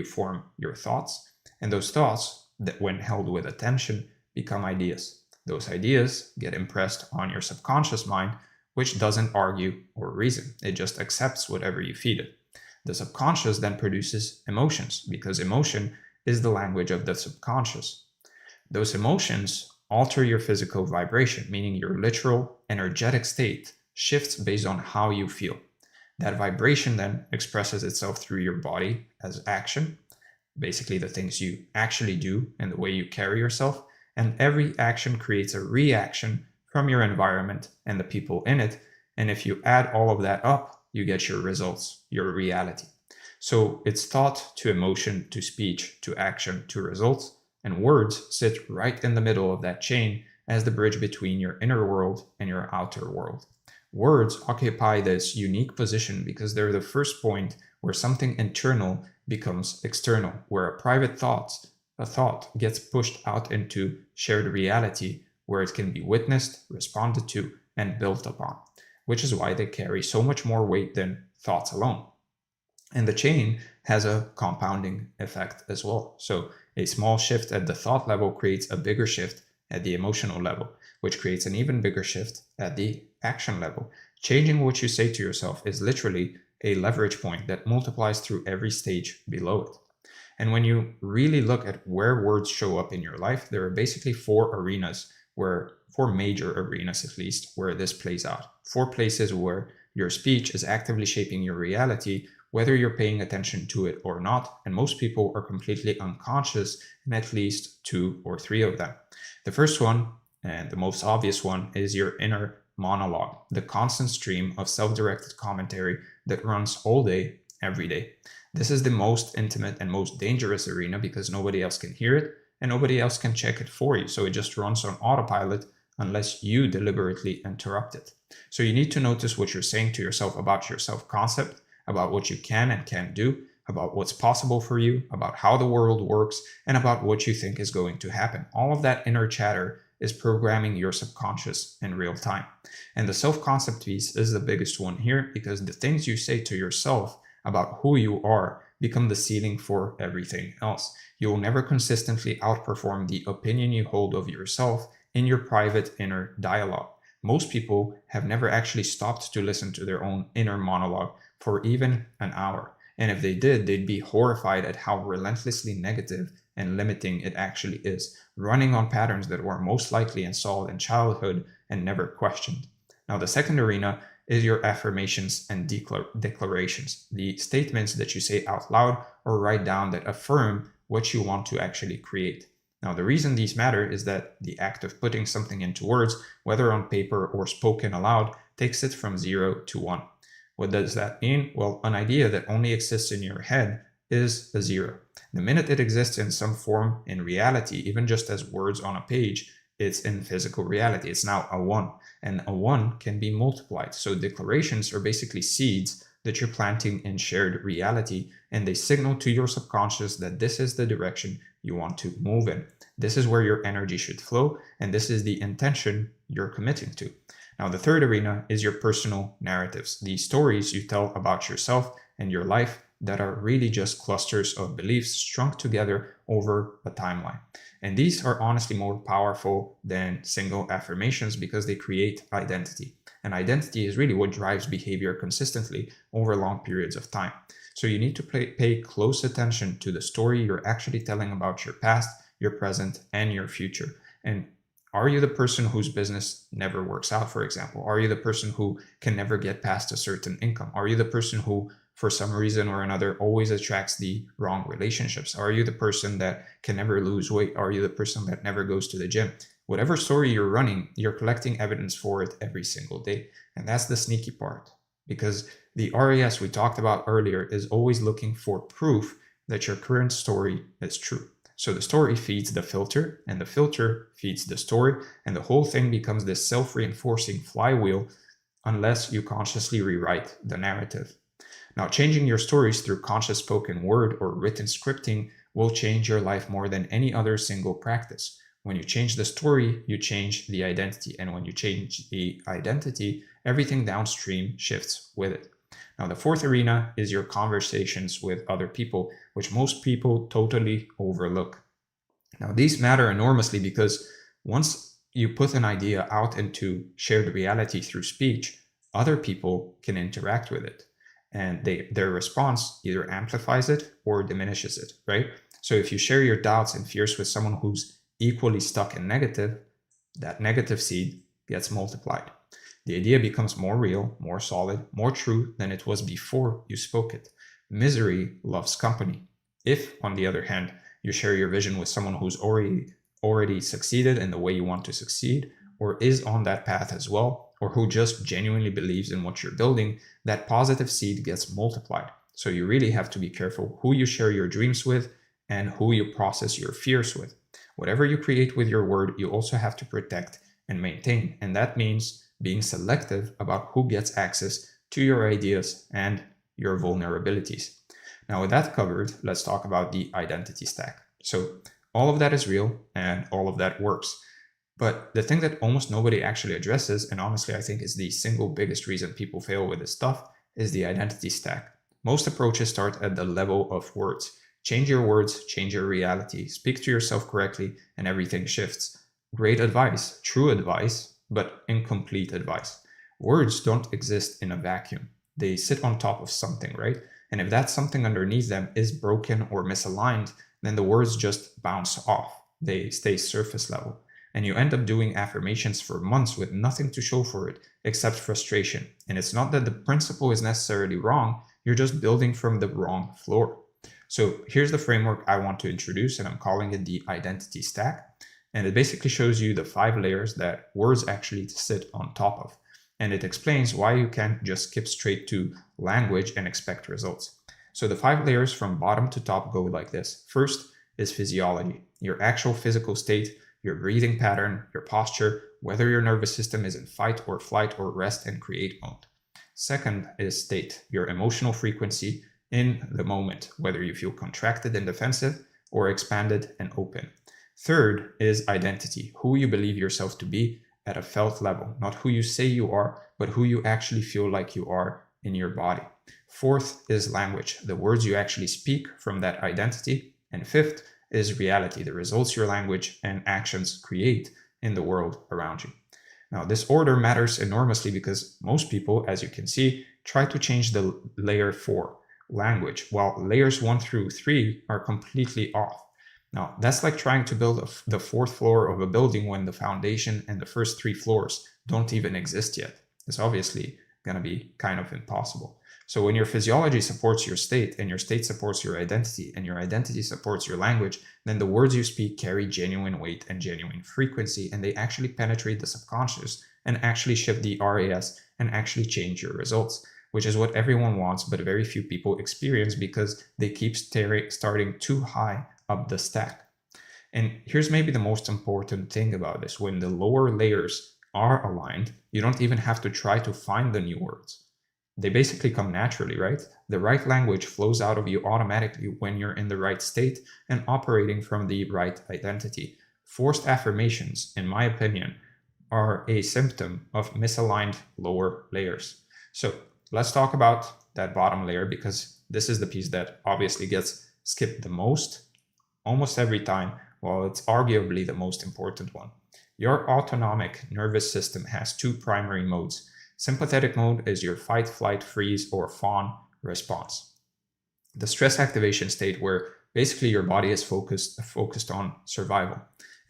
Speaker 1: form your thoughts, and those thoughts, that when held with attention, become ideas. Those ideas get impressed on your subconscious mind, which doesn't argue or reason. It just accepts whatever you feed it. The subconscious then produces emotions, because emotion is the language of the subconscious. Those emotions alter your physical vibration, meaning your literal energetic state shifts based on how you feel. That vibration then expresses itself through your body as action, basically the things you actually do and the way you carry yourself, and every action creates a reaction from your environment and the people in it, and if you add all of that up, you get your results, your reality. So it's thought to emotion to speech to action to results, and words sit right in the middle of that chain as the bridge between your inner world and your outer world. Words occupy this unique position because they're the first point where something internal becomes external, where a thought gets pushed out into shared reality where it can be witnessed, responded to, and built upon, which is why they carry so much more weight than thoughts alone. And the chain has a compounding effect as well. So a small shift at the thought level creates a bigger shift at the emotional level, which creates an even bigger shift at the action level. Changing what you say to yourself is literally a leverage point that multiplies through every stage below it. And when you really look at where words show up in your life, there are basically four major arenas at least, where this plays out. 4 places where your speech is actively shaping your reality, whether you're paying attention to it or not, and most people are completely unconscious in at least 2 or 3 of them. The first one, and the most obvious one, is your inner monologue, the constant stream of self-directed commentary that runs all day, every day. This is the most intimate and most dangerous arena because nobody else can hear it and nobody else can check it for you. So it just runs on autopilot unless you deliberately interrupt it. So you need to notice what you're saying to yourself about your self-concept, about what you can and can't do, about what's possible for you, about how the world works, and about what you think is going to happen. All of that inner chatter is programming your subconscious in real time. And the self-concept piece is the biggest one here because the things you say to yourself about who you are become the ceiling for everything else. You will never consistently outperform the opinion you hold of yourself in your private inner dialogue. Most people have never actually stopped to listen to their own inner monologue for even an hour. And if they did, they'd be horrified at how relentlessly negative and limiting it actually is, running on patterns that were most likely installed in childhood and never questioned. Now, the second arena is your affirmations and declarations, the statements that you say out loud or write down that affirm what you want to actually create. Now, the reason these matter is that the act of putting something into words, whether on paper or spoken aloud, takes it from 0 to 1. What does that mean? Well, an idea that only exists in your head is a 0. The minute it exists in some form in reality, even just as words on a page, it's in physical reality. It's now a 1, and a 1 can be multiplied. So declarations are basically seeds that you're planting in shared reality, and they signal to your subconscious that this is the direction you want to move in. This is where your energy should flow, and this is the intention you're committing to. Now, the third arena is your personal narratives, the stories you tell about yourself and your life that are really just clusters of beliefs strung together over a timeline. And these are honestly more powerful than single affirmations because they create identity. And identity is really what drives behavior consistently over long periods of time. So you need to pay close attention to the story you're actually telling about your past, your present, and your future. And are you the person whose business never works out, for example? Are you the person who can never get past a certain income? Are you the person who, for some reason or another, always attracts the wrong relationships? Are you the person that can never lose weight? Are you the person that never goes to the gym? Whatever story you're running, you're collecting evidence for it every single day. And that's the sneaky part, because the RAS we talked about earlier is always looking for proof that your current story is true. So the story feeds the filter, and the filter feeds the story, and the whole thing becomes this self-reinforcing flywheel unless you consciously rewrite the narrative. Now, changing your stories through conscious spoken word or written scripting will change your life more than any other single practice. When you change the story, you change the identity, and when you change the identity, everything downstream shifts with it. Now, the fourth arena is your conversations with other people, which most people totally overlook. Now, these matter enormously because once you put an idea out into shared reality through speech, other people can interact with it, and their response either amplifies it or diminishes it, right? So if you share your doubts and fears with someone who's equally stuck in negative, that negative seed gets multiplied. The idea becomes more real, more solid, more true than it was before you spoke it. Misery loves company. If, on the other hand, you share your vision with someone who's already succeeded in the way you want to succeed, or is on that path as well, or who just genuinely believes in what you're building, that positive seed gets multiplied. So you really have to be careful who you share your dreams with and who you process your fears with. Whatever you create with your word, you also have to protect and maintain. And that means being selective about who gets access to your ideas and your vulnerabilities. Now, with that covered, let's talk about the identity stack. So all of that is real and all of that works. But the thing that almost nobody actually addresses, and honestly I think is the single biggest reason people fail with this stuff, is the identity stack. Most approaches start at the level of words. Change your words, change your reality, speak to yourself correctly, and everything shifts. Great advice, true advice, but incomplete advice. Words don't exist in a vacuum. They sit on top of something, right? And if that something underneath them is broken or misaligned, then the words just bounce off. They stay surface level. And you end up doing affirmations for months with nothing to show for it except frustration. And it's not that the principle is necessarily wrong, you're just building from the wrong floor. So here's the framework I want to introduce, and I'm calling it the identity stack. And it basically shows you the 5 layers that words actually sit on top of. And it explains why you can't just skip straight to language and expect results. So the 5 layers from bottom to top go like this. First is physiology, your actual physical state, your breathing pattern, your posture, whether your nervous system is in fight or flight or rest and create mode. Second is state, your emotional frequency in the moment, whether you feel contracted and defensive or expanded and open. Third is identity, who you believe yourself to be at a felt level, not who you say you are, but who you actually feel like you are in your body. Fourth is language, the words you actually speak from that identity. And fifth is reality, the results your language and actions create in the world around you. Now, this order matters enormously because most people, as you can see, try to change the layer 4, language, while layers 1 through 3 are completely off. Now, that's like trying to build the 4th floor of a building when the foundation and the first 3 floors don't even exist yet. It's obviously going to be kind of impossible. So when your physiology supports your state, and your state supports your identity, and your identity supports your language, then the words you speak carry genuine weight and genuine frequency, and they actually penetrate the subconscious and actually shift the RAS and actually change your results, which is what everyone wants, but very few people experience because they keep starting too high up the stack. And here's maybe the most important thing about this. When the lower layers are aligned, you don't even have to try to find the new words. They basically come naturally, right? The right language flows out of you automatically when you're in the right state and operating from the right identity. Forced affirmations, in my opinion, are a symptom of misaligned lower layers. So let's talk about that bottom layer, because this is the piece that obviously gets skipped the most almost every time, while it's arguably the most important one. Your autonomic nervous system has 2 primary modes: Sympathetic mode is your fight, flight, freeze, or fawn response. The stress activation state where basically your body is focused on survival.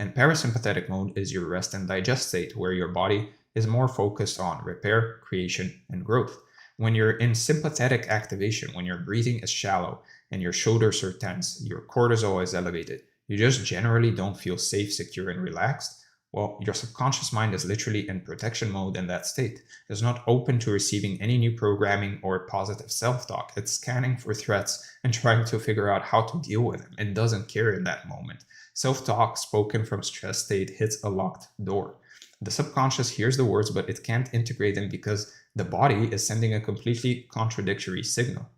Speaker 1: And parasympathetic mode is your rest and digest state where your body is more focused on repair, creation, and growth. When you're in sympathetic activation, when your breathing is shallow and your shoulders are tense, your cortisol is elevated, you just generally don't feel safe, secure, and relaxed, well, your subconscious mind is literally in protection mode in that state. It's not open to receiving any new programming or positive self-talk. It's scanning for threats and trying to figure out how to deal with them. It doesn't care in that moment. Self-talk spoken from stress state hits a locked door. The subconscious hears the words, but it can't integrate them because the body is sending a completely contradictory signal.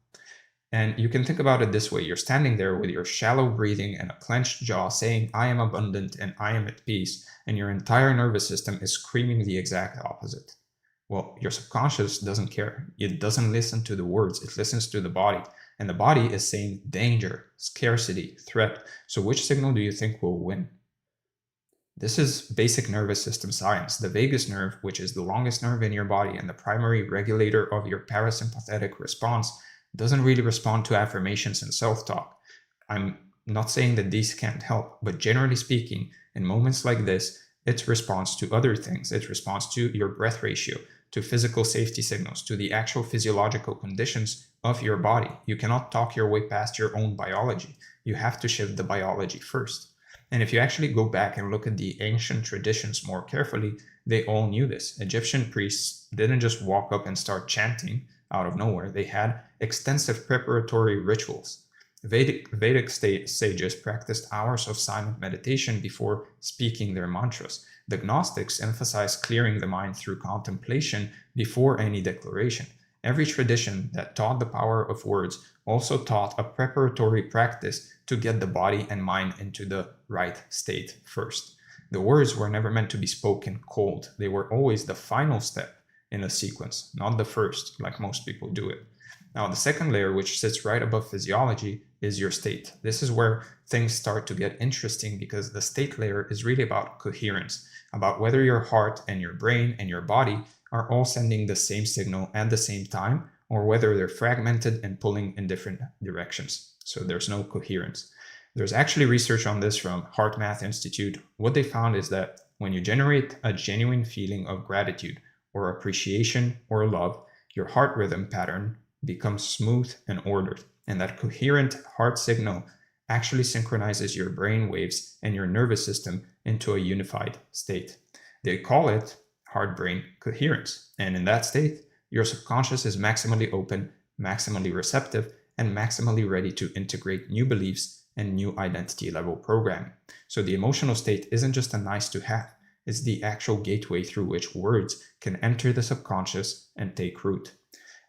Speaker 1: And you can think about it this way. You're standing there with your shallow breathing and a clenched jaw saying, I am abundant and I am at peace, and your entire nervous system is screaming the exact opposite. Well, your subconscious doesn't care. It doesn't listen to the words. It listens to the body. And the body is saying danger, scarcity, threat. So which signal do you think will win? This is basic nervous system science. The vagus nerve, which is the longest nerve in your body and the primary regulator of your parasympathetic response, doesn't really respond to affirmations and self-talk. I'm not saying that these can't help, but generally speaking, in moments like this, it responds to other things. It responds to your breath ratio, to physical safety signals, to the actual physiological conditions of your body. You cannot talk your way past your own biology. You have to shift the biology first. And if you actually go back and look at the ancient traditions more carefully, they all knew this. Egyptian priests didn't just walk up and start chanting out of nowhere. They had extensive preparatory rituals. Vedic sages practiced hours of silent meditation before speaking their mantras. The Gnostics emphasized clearing the mind through contemplation before any declaration. Every tradition that taught the power of words also taught a preparatory practice to get the body and mind into the right state first. The words were never meant to be spoken cold. They were always the final step in a sequence, not the first, like most people do it. Now, the second layer, which sits right above physiology, is your state. This is where things start to get interesting because the state layer is really about coherence, about whether your heart and your brain and your body are all sending the same signal at the same time, or whether they're fragmented and pulling in different directions. So there's no coherence. There's actually research on this from Heart Math Institute. What they found is that when you generate a genuine feeling of gratitude or appreciation or love, your heart rhythm pattern becomes smooth and ordered. And that coherent heart signal actually synchronizes your brain waves and your nervous system into a unified state. They call it heart-brain coherence. And in that state, your subconscious is maximally open, maximally receptive, and maximally ready to integrate new beliefs and new identity level programming. So the emotional state isn't just a nice to have, it's the actual gateway through which words can enter the subconscious and take root.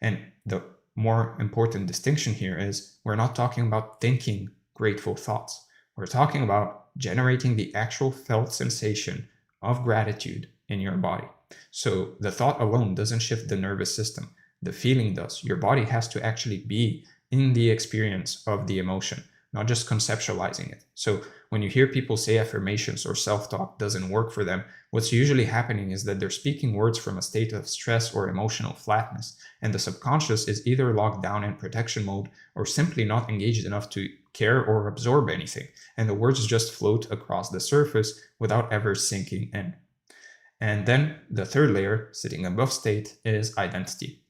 Speaker 1: And the more important distinction here is we're not talking about thinking grateful thoughts. We're talking about generating the actual felt sensation of gratitude in your body. So the thought alone doesn't shift the nervous system. The feeling does. Your body has to actually be in the experience of the emotion, not just conceptualizing it. So when you hear people say affirmations or self-talk doesn't work for them, what's usually happening is that they're speaking words from a state of stress or emotional flatness, and the subconscious is either locked down in protection mode or simply not engaged enough to care or absorb anything, and the words just float across the surface without ever sinking in. And then the third layer, sitting above state, is identity.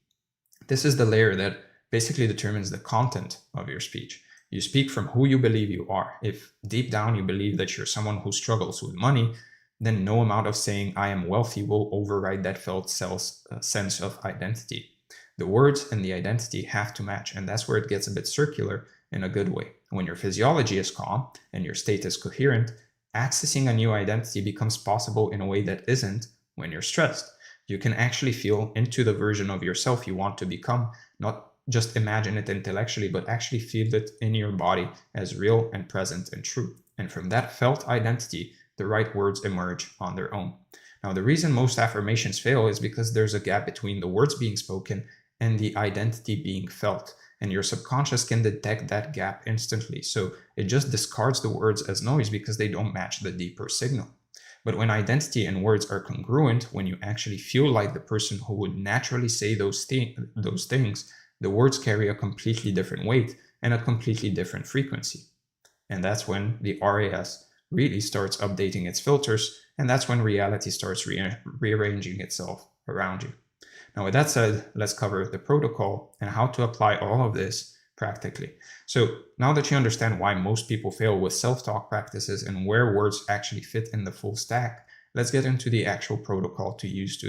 Speaker 1: This is the layer that basically determines the content of your speech. You speak from who you believe you are. If deep down you believe that you're someone who struggles with money, then no amount of saying I am wealthy will override that felt sense of identity. The words and the identity have to match, and that's where it gets a bit circular in a good way. When your physiology is calm and your state is coherent, accessing a new identity becomes possible in a way that isn't when you're stressed. You can actually feel into the version of yourself you want to become, not just imagine it intellectually, but actually feel it in your body as real and present and true. And from that felt identity, the right words emerge on their own. Now, the reason most affirmations fail is because there's a gap between the words being spoken and the identity being felt. And your subconscious can detect that gap instantly. So it just discards the words as noise because they don't match the deeper signal. But when identity and words are congruent, when you actually feel like the person who would naturally say those things, the words carry a completely different weight and a completely different frequency. And that's when the RAS really starts updating its filters, and that's when reality starts rearranging itself around you. Now, with that said, let's cover the protocol and how to apply all of this practically. So now that you understand why most people fail with self-talk practices and where words actually fit in the full stack, let's get into the actual protocol to use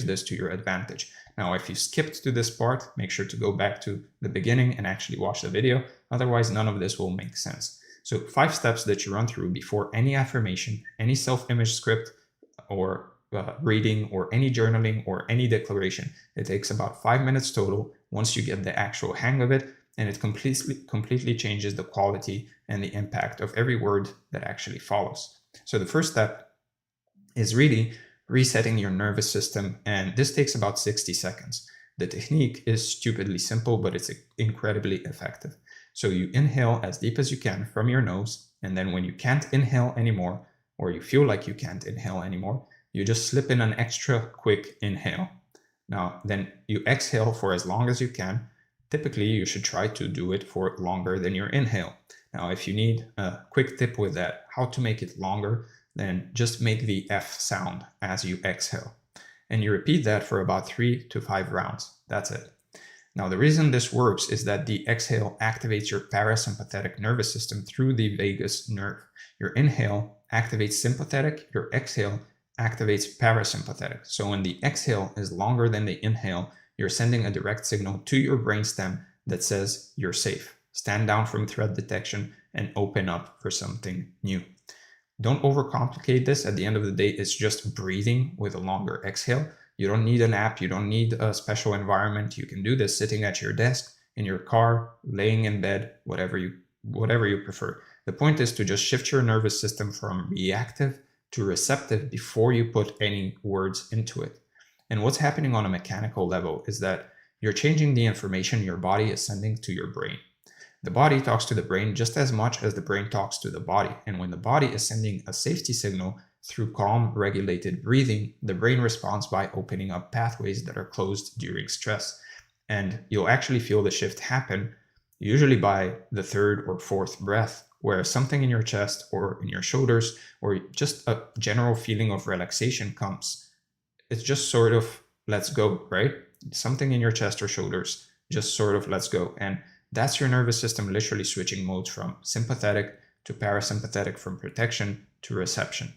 Speaker 1: this to your advantage. Now, if you skipped to this part, make sure to go back to the beginning and actually watch the video. Otherwise, none of this will make sense. So 5 steps that you run through before any affirmation, any self-image script, or reading, or any journaling, or any declaration. It takes about 5 minutes total once you get the actual hang of it, and it completely changes the quality and the impact of every word that actually follows. So the first step is really resetting your nervous system, and this takes about 60 seconds. The technique is stupidly simple, but it's incredibly effective. So you inhale as deep as you can from your nose, and then when you can't inhale anymore, or you feel like you can't inhale anymore, you just slip in an extra quick inhale. Now, then you exhale for as long as you can. Typically, you should try to do it for longer than your inhale. Now, if you need a quick tip with that, how to make it longer, then just make the F sound as you exhale. And you repeat that for about 3 to 5 rounds. That's it. Now, the reason this works is that the exhale activates your parasympathetic nervous system through the vagus nerve. Your inhale activates sympathetic, your exhale activates parasympathetic. So when the exhale is longer than the inhale, you're sending a direct signal to your brainstem that says you're safe. Stand down from threat detection and open up for something new. Don't overcomplicate this. At the end of the day, it's just breathing with a longer exhale. You don't need an app. You don't need a special environment. You can do this sitting at your desk, in your car, laying in bed, whatever you prefer. The point is to just shift your nervous system from reactive to receptive before you put any words into it. And what's happening on a mechanical level is that you're changing the information your body is sending to your brain. The body talks to the brain just as much as the brain talks to the body. And when the body is sending a safety signal through calm, regulated breathing, the brain responds by opening up pathways that are closed during stress. And you'll actually feel the shift happen, usually by the 3rd or 4th breath, where something in your chest or in your shoulders, or just a general feeling of relaxation comes. It's just sort of, let's go, right? Something in your chest or shoulders, just sort of, let's go. And that's your nervous system literally switching modes from sympathetic to parasympathetic, from protection to reception.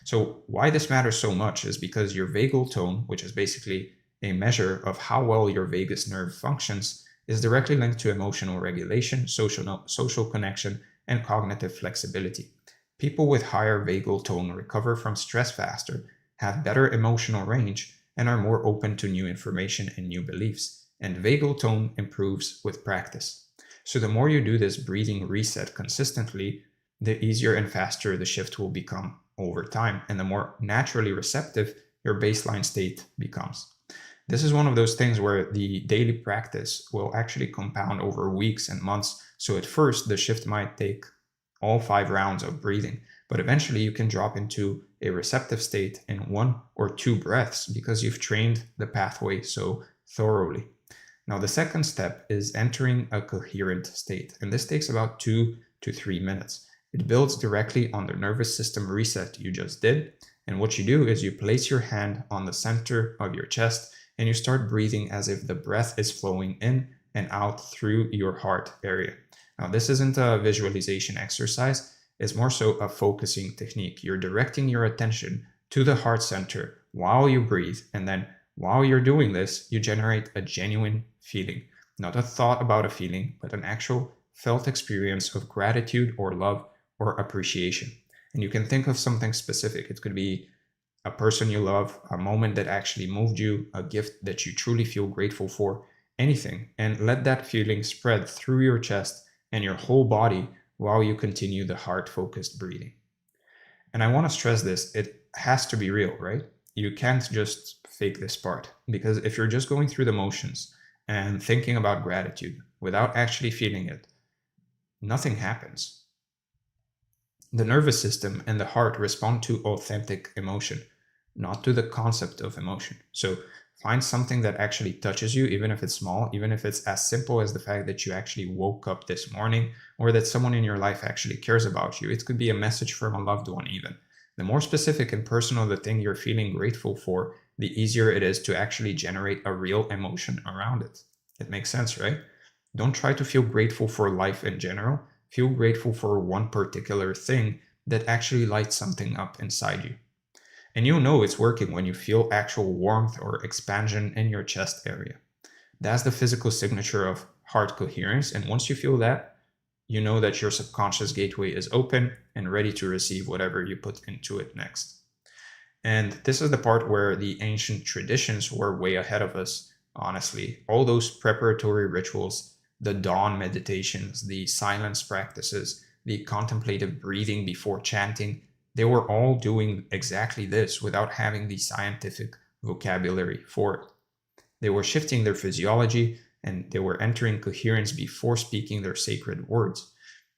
Speaker 1: So why this matters so much is because your vagal tone, which is basically a measure of how well your vagus nerve functions, is directly linked to emotional regulation, social connection, and cognitive flexibility. People with higher vagal tone recover from stress faster, have better emotional range, and are more open to new information and new beliefs. And vagal tone improves with practice. So the more you do this breathing reset consistently, the easier and faster the shift will become over time, and the more naturally receptive your baseline state becomes. This is one of those things where the daily practice will actually compound over weeks and months. So at first, the shift might take all 5 rounds of breathing, but eventually you can drop into a receptive state in 1 or 2 breaths because you've trained the pathway so thoroughly. Now, the second step is entering a coherent state, and this takes about 2 to 3 minutes. It builds directly on the nervous system reset you just did, and what you do is you place your hand on the center of your chest and you start breathing as if the breath is flowing in and out through your heart area. Now, this isn't a visualization exercise, it's more so a focusing technique. You're directing your attention to the heart center while you breathe, and then while you're doing this, you generate a genuine feeling, not a thought about a feeling, but an actual felt experience of gratitude or love or appreciation. And you can think of something specific. It could be a person you love, a moment that actually moved you, a gift that you truly feel grateful for, anything. And let that feeling spread through your chest and your whole body while you continue the heart-focused breathing. And I want to stress this, it has to be real, right? You can't just fake this part, because if you're just going through the motions and thinking about gratitude without actually feeling it, nothing happens. The nervous system and the heart respond to authentic emotion, not to the concept of emotion. So find something that actually touches you, even if it's small, even if it's as simple as the fact that you actually woke up this morning, or that someone in your life actually cares about you. It could be a message from a loved one even. The more specific and personal the thing you're feeling grateful for, the easier it is to actually generate a real emotion around it. It makes sense, right? Don't try to feel grateful for life in general. Feel grateful for one particular thing that actually lights something up inside you. And you'll know it's working when you feel actual warmth or expansion in your chest area. That's the physical signature of heart coherence. And once you feel that, you know that your subconscious gateway is open and ready to receive whatever you put into it next. And this is the part where the ancient traditions were way ahead of us, honestly. All those preparatory rituals, the dawn meditations, the silence practices, the contemplative breathing before chanting, they were all doing exactly this without having the scientific vocabulary for it. They were shifting their physiology and they were entering coherence before speaking their sacred words.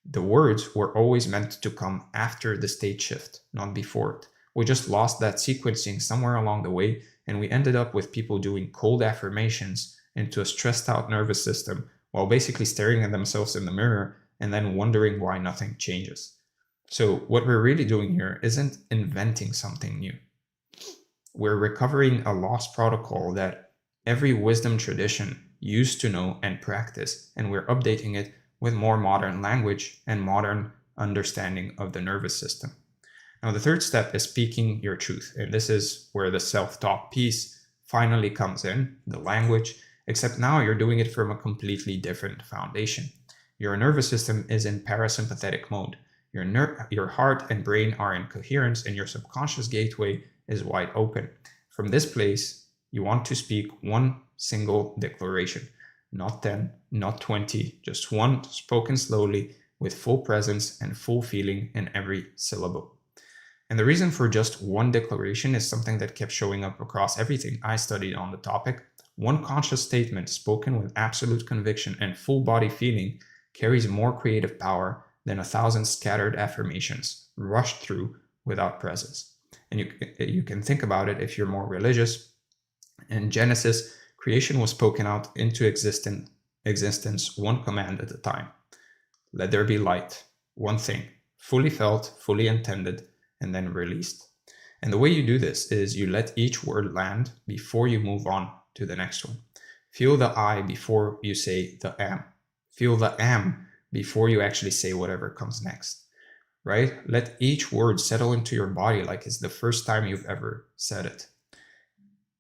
Speaker 1: The words were always meant to come after the state shift, not before it. We just lost that sequencing somewhere along the way, and we ended up with people doing cold affirmations into a stressed out nervous system while basically staring at themselves in the mirror and then wondering why nothing changes. So what we're really doing here isn't inventing something new. We're recovering a lost protocol that every wisdom tradition used to know and practice, and we're updating it with more modern language and modern understanding of the nervous system. Now, the third step is speaking your truth, and this is where the self-talk piece finally comes in, the language, except now you're doing it from a completely different foundation. Your nervous system is in parasympathetic mode. Your heart and brain are in coherence, and your subconscious gateway is wide open. From this place, you want to speak one single declaration, not 10, not 20, just one spoken slowly with full presence and full feeling in every syllable. And the reason for just one declaration is something that kept showing up across everything I studied on the topic. One conscious statement spoken with absolute conviction and full body feeling carries more creative power than 1,000 scattered affirmations rushed through without presence. And you can think about it if you're more religious. In Genesis, creation was spoken out into existence one command at a time. Let there be light, one thing, fully felt, fully intended, and then released. And the way you do this is you let each word land before you move on to the next one. Feel the I before you say the am. Feel the am before you actually say whatever comes next, right? Let each word settle into your body like it's the first time you've ever said it.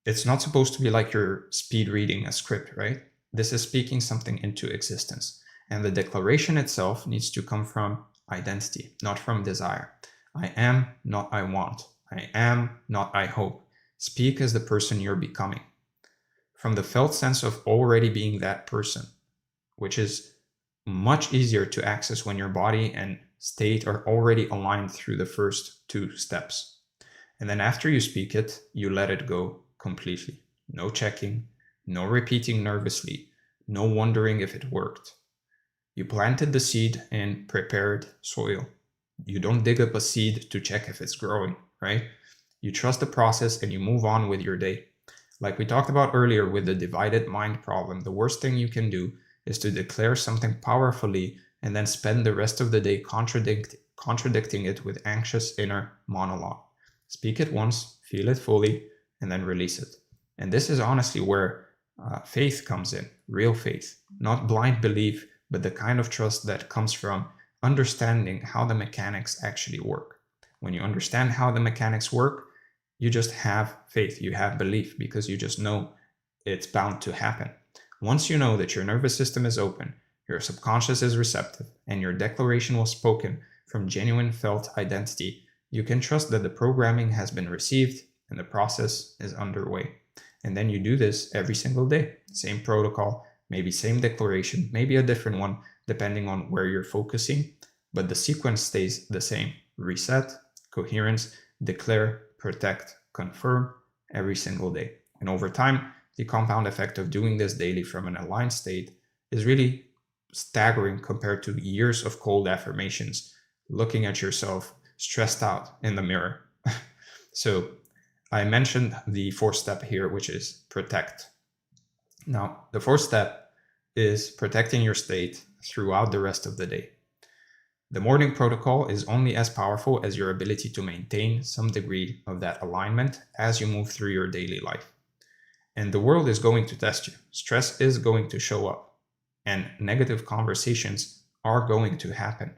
Speaker 1: It's not supposed to be like you're speed reading a script, right? This is speaking something into existence. And the declaration itself needs to come from identity, not from desire. I am, not I want. I am, not I hope. Speak as the person you're becoming. From the felt sense of already being that person, which is much easier to access when your body and state are already aligned through the first two steps. And then after you speak it, you let it go completely. No checking, no repeating nervously, no wondering if it worked. You planted the seed in prepared soil. You don't dig up a seed to check if it's growing, right? You trust the process and you move on with your day. Like we talked about earlier with the divided mind problem, the worst thing you can do is to declare something powerfully and then spend the rest of the day contradicting it with anxious inner monologue. Speak it once, feel it fully, and then release it. And this is honestly where faith comes in, real faith, not blind belief, but the kind of trust that comes from understanding how the mechanics actually work. When you understand how the mechanics work, you just have faith, you have belief, because you just know it's bound to happen. Once you know that your nervous system is open, your subconscious is receptive, and your declaration was spoken from genuine felt identity, you can trust that the programming has been received and the process is underway. And then you do this every single day. Same protocol, maybe same declaration, maybe a different one, depending on where you're focusing, but the sequence stays the same. Reset, coherence, declare, protect, confirm every single day. And over time, the compound effect of doing this daily from an aligned state is really staggering compared to years of cold affirmations looking at yourself stressed out in the mirror. So I mentioned the fourth step here, which is protect. Now, the fourth step is protecting your state throughout the rest of the day. The morning protocol is only as powerful as your ability to maintain some degree of that alignment as you move through your daily life. And the world is going to test you. Stress is going to show up, and negative conversations are going to happen.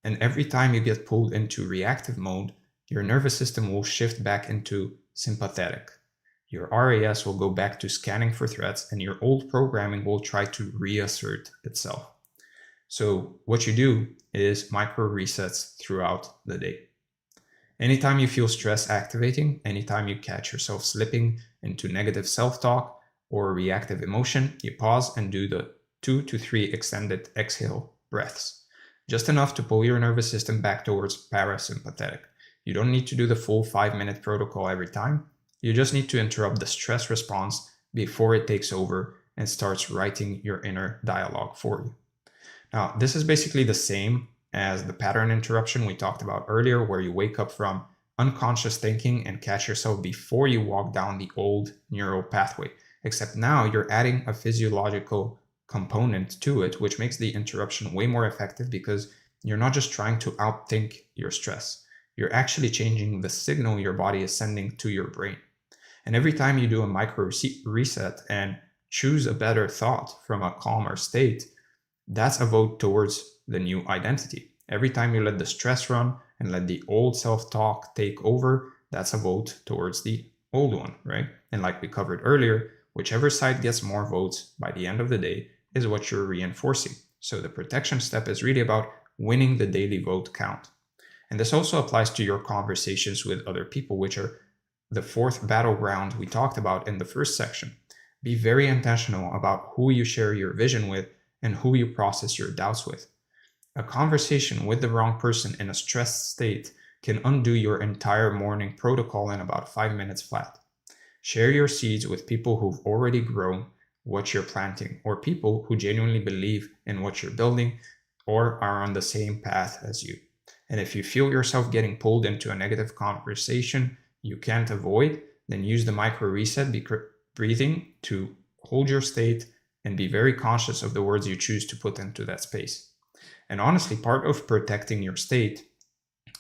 Speaker 1: And every time you get pulled into reactive mode, your nervous system will shift back into sympathetic. Your RAS will go back to scanning for threats, and your old programming will try to reassert itself. So what you do is micro resets throughout the day. Anytime you feel stress activating, anytime you catch yourself slipping into negative self-talk or reactive emotion, you pause and do the 2 to 3 extended exhale breaths. Just enough to pull your nervous system back towards parasympathetic. You don't need to do the full 5-minute protocol every time. You just need to interrupt the stress response before it takes over and starts writing your inner dialogue for you. Now, this is basically the same as the pattern interruption we talked about earlier, where you wake up from unconscious thinking and catch yourself before you walk down the old neural pathway. Except now you're adding a physiological component to it, which makes the interruption way more effective because you're not just trying to outthink your stress. You're actually changing the signal your body is sending to your brain. And every time you do a micro reset and choose a better thought from a calmer state, that's a vote towards the new identity. Every time you let the stress run and let the old self-talk take over, that's a vote towards the old one, right? And like we covered earlier, whichever side gets more votes by the end of the day is what you're reinforcing. So the protection step is really about winning the daily vote count. And this also applies to your conversations with other people, which are the fourth battleground we talked about in the first section. Be very intentional about who you share your vision with and who you process your doubts with. A conversation with the wrong person in a stressed state can undo your entire morning protocol in about 5 minutes flat. Share your seeds with people who've already grown what you're planting, or people who genuinely believe in what you're building or are on the same path as you. And if you feel yourself getting pulled into a negative conversation you can't avoid, then use the micro reset breathing to hold your state and be very conscious of the words you choose to put into that space. And honestly, part of protecting your state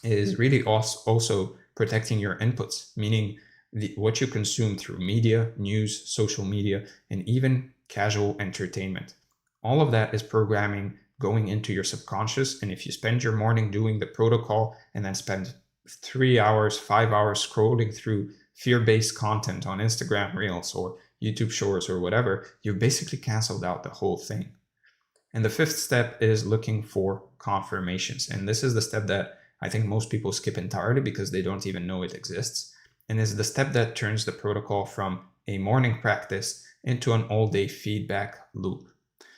Speaker 1: is really also protecting your inputs, meaning what you consume through media, news, social media, and even casual entertainment. All of that is programming going into your subconscious. And if you spend your morning doing the protocol and then spend 3 hours, 5 hours scrolling through fear-based content on Instagram Reels or YouTube Shorts or whatever, you've basically canceled out the whole thing. And the fifth step is looking for confirmations. And this is the step that I think most people skip entirely because they don't even know it exists. And is the step that turns the protocol from a morning practice into an all-day feedback loop.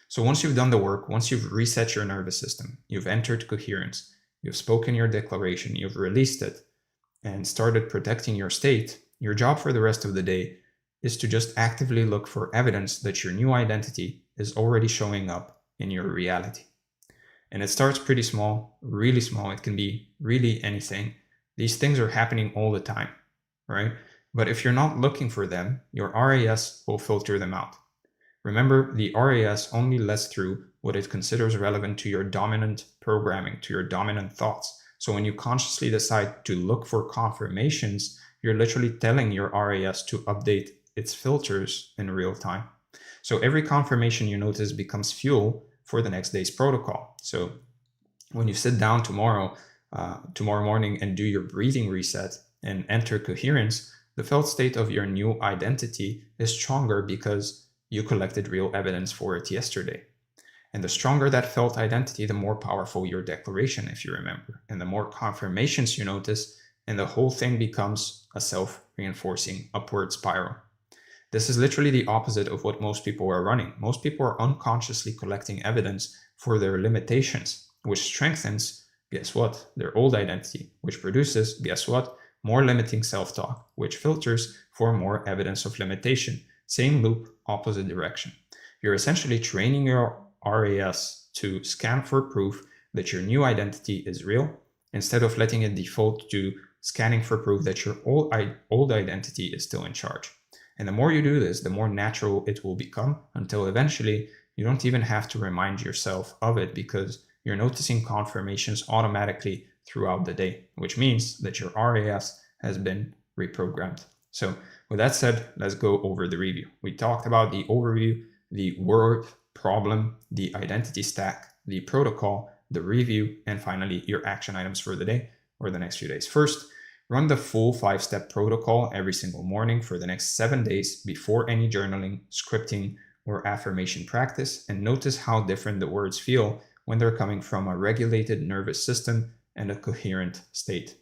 Speaker 1: So once you've done the work, once you've reset your nervous system, you've entered coherence, you've spoken your declaration, you've released it, and started protecting your state, your job for the rest of the day is to just actively look for evidence that your new identity is already showing up in your reality. And it starts pretty small, really small. It can be really anything. These things are happening all the time, right? But if you're not looking for them, your RAS will filter them out. Remember, the RAS only lets through what it considers relevant to your dominant programming, to your dominant thoughts. So when you consciously decide to look for confirmations, you're literally telling your RAS to update its filters in real time. So every confirmation you notice becomes fuel for the next day's protocol. So when you sit down tomorrow morning and do your breathing reset and enter coherence, the felt state of your new identity is stronger because you collected real evidence for it yesterday. And the stronger that felt identity, the more powerful your declaration, if you remember. And the more confirmations you notice, and the whole thing becomes a self-reinforcing upward spiral. This is literally the opposite of what most people are running. Most people are unconsciously collecting evidence for their limitations, which strengthens, guess what, their old identity, which produces, guess what, more limiting self-talk, which filters for more evidence of limitation. Same loop, opposite direction. You're essentially training your RAS to scan for proof that your new identity is real, instead of letting it default to scanning for proof that your old identity is still in charge. And the more you do this, the more natural it will become, until eventually you don't even have to remind yourself of it, because you're noticing confirmations automatically throughout the day, which means that your RAS has been reprogrammed. So with that said, let's go over the review. We talked about the overview, the word problem, the identity stack, the protocol, the review, and finally your action items for the day or the next few days. First, run the full 5-step protocol every single morning for the next 7 days before any journaling, scripting, or affirmation practice, and notice how different the words feel when they're coming from a regulated nervous system and a coherent state.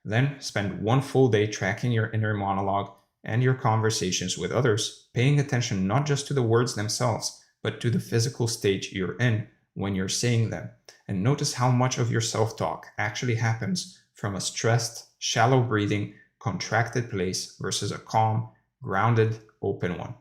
Speaker 1: Then spend 1 full day tracking your inner monologue and your conversations with others, paying attention not just to the words themselves, but to the physical state you're in when you're saying them. And notice how much of your self-talk actually happens from a stressed, shallow breathing, contracted place versus a calm, grounded, open one.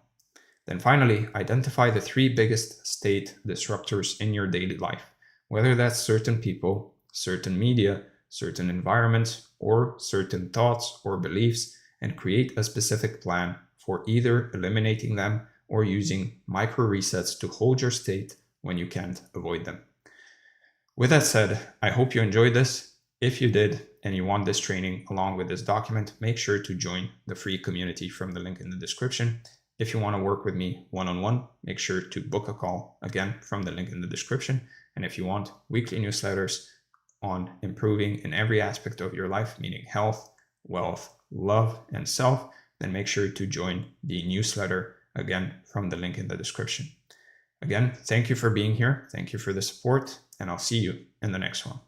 Speaker 1: Then finally, identify the 3 biggest state disruptors in your daily life, whether that's certain people, certain media, certain environments, or certain thoughts or beliefs, and create a specific plan for either eliminating them or using micro resets to hold your state when you can't avoid them. With that said, I hope you enjoyed this. If you did and you want this training along with this document, make sure to join the free community from the link in the description. If you want to work with me one-on-one, make sure to book a call, again, from the link in the description. And if you want weekly newsletters on improving in every aspect of your life, meaning health, wealth, love, and self, then make sure to join the newsletter, again, from the link in the description. Again, thank you for being here. Thank you for the support, and I'll see you in the next one.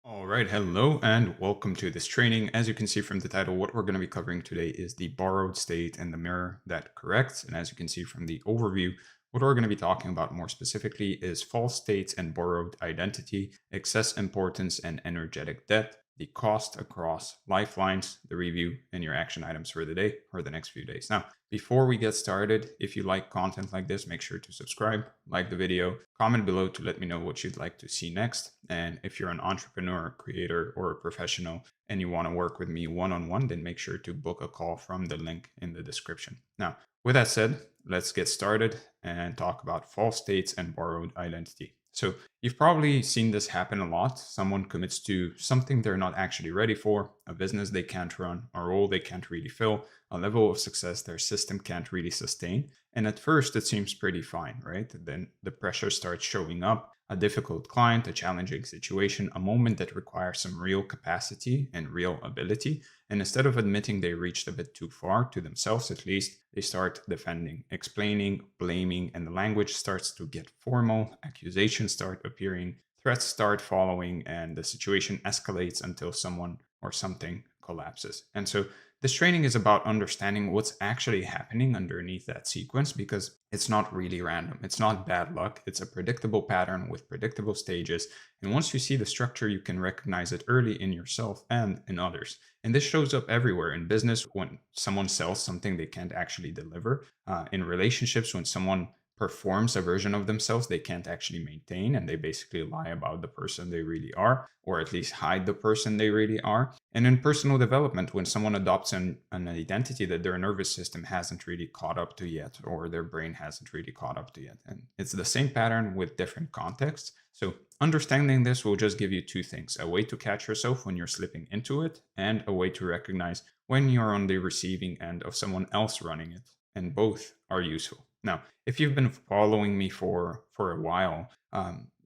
Speaker 1: All right, hello and welcome to this training. As you can see from the title, what we're going to be covering today is the borrowed state and the mirror that corrects. And as you can see from the overview, what we're going to be talking about more specifically is false states and borrowed identity, excess importance and energetic debt, the cost across lifelines, the review, and your action items for the day or the next few days. Now, before we get started, if you like content like this, make sure to subscribe, like the video, comment below to let me know what you'd like to see next. And if you're an entrepreneur, creator, or a professional and you want to work with me one-on-one, then make sure to book a call from the link in the description. Now, with that said, let's get started and talk about false states and borrowed identity. So you've probably seen this happen a lot. Someone commits to something they're not actually ready for, a business they can't run, a role they can't really fill, a level of success their system can't really sustain. And at first it seems pretty fine, right? Then the pressure starts showing up, a difficult client, a challenging situation, a moment that requires some real capacity and real ability. And instead of admitting they reached a bit too far, to themselves at least, they start defending, explaining, blaming, and the language starts to get formal, accusations start appearing, threats start following, and the situation escalates until someone or something collapses. And so this training is about understanding what's actually happening underneath that sequence, because it's not really random. It's not bad luck. It's a predictable pattern with predictable stages. And once you see the structure, you can recognize it early in yourself and in others. And this shows up everywhere in business when someone sells something they can't actually deliver, in relationships when someone performs a version of themselves they can't actually maintain, and they basically lie about the person they really are, or at least hide the person they really are. And in personal development, when someone adopts an identity that their nervous system hasn't really caught up to yet, or their brain hasn't really caught up to yet. And it's the same pattern with different contexts. So understanding this will just give you 2 things: a way to catch yourself when you're slipping into it, and a way to recognize when you're on the receiving end of someone else running it. And both are useful. Now, if you've been following me for a while,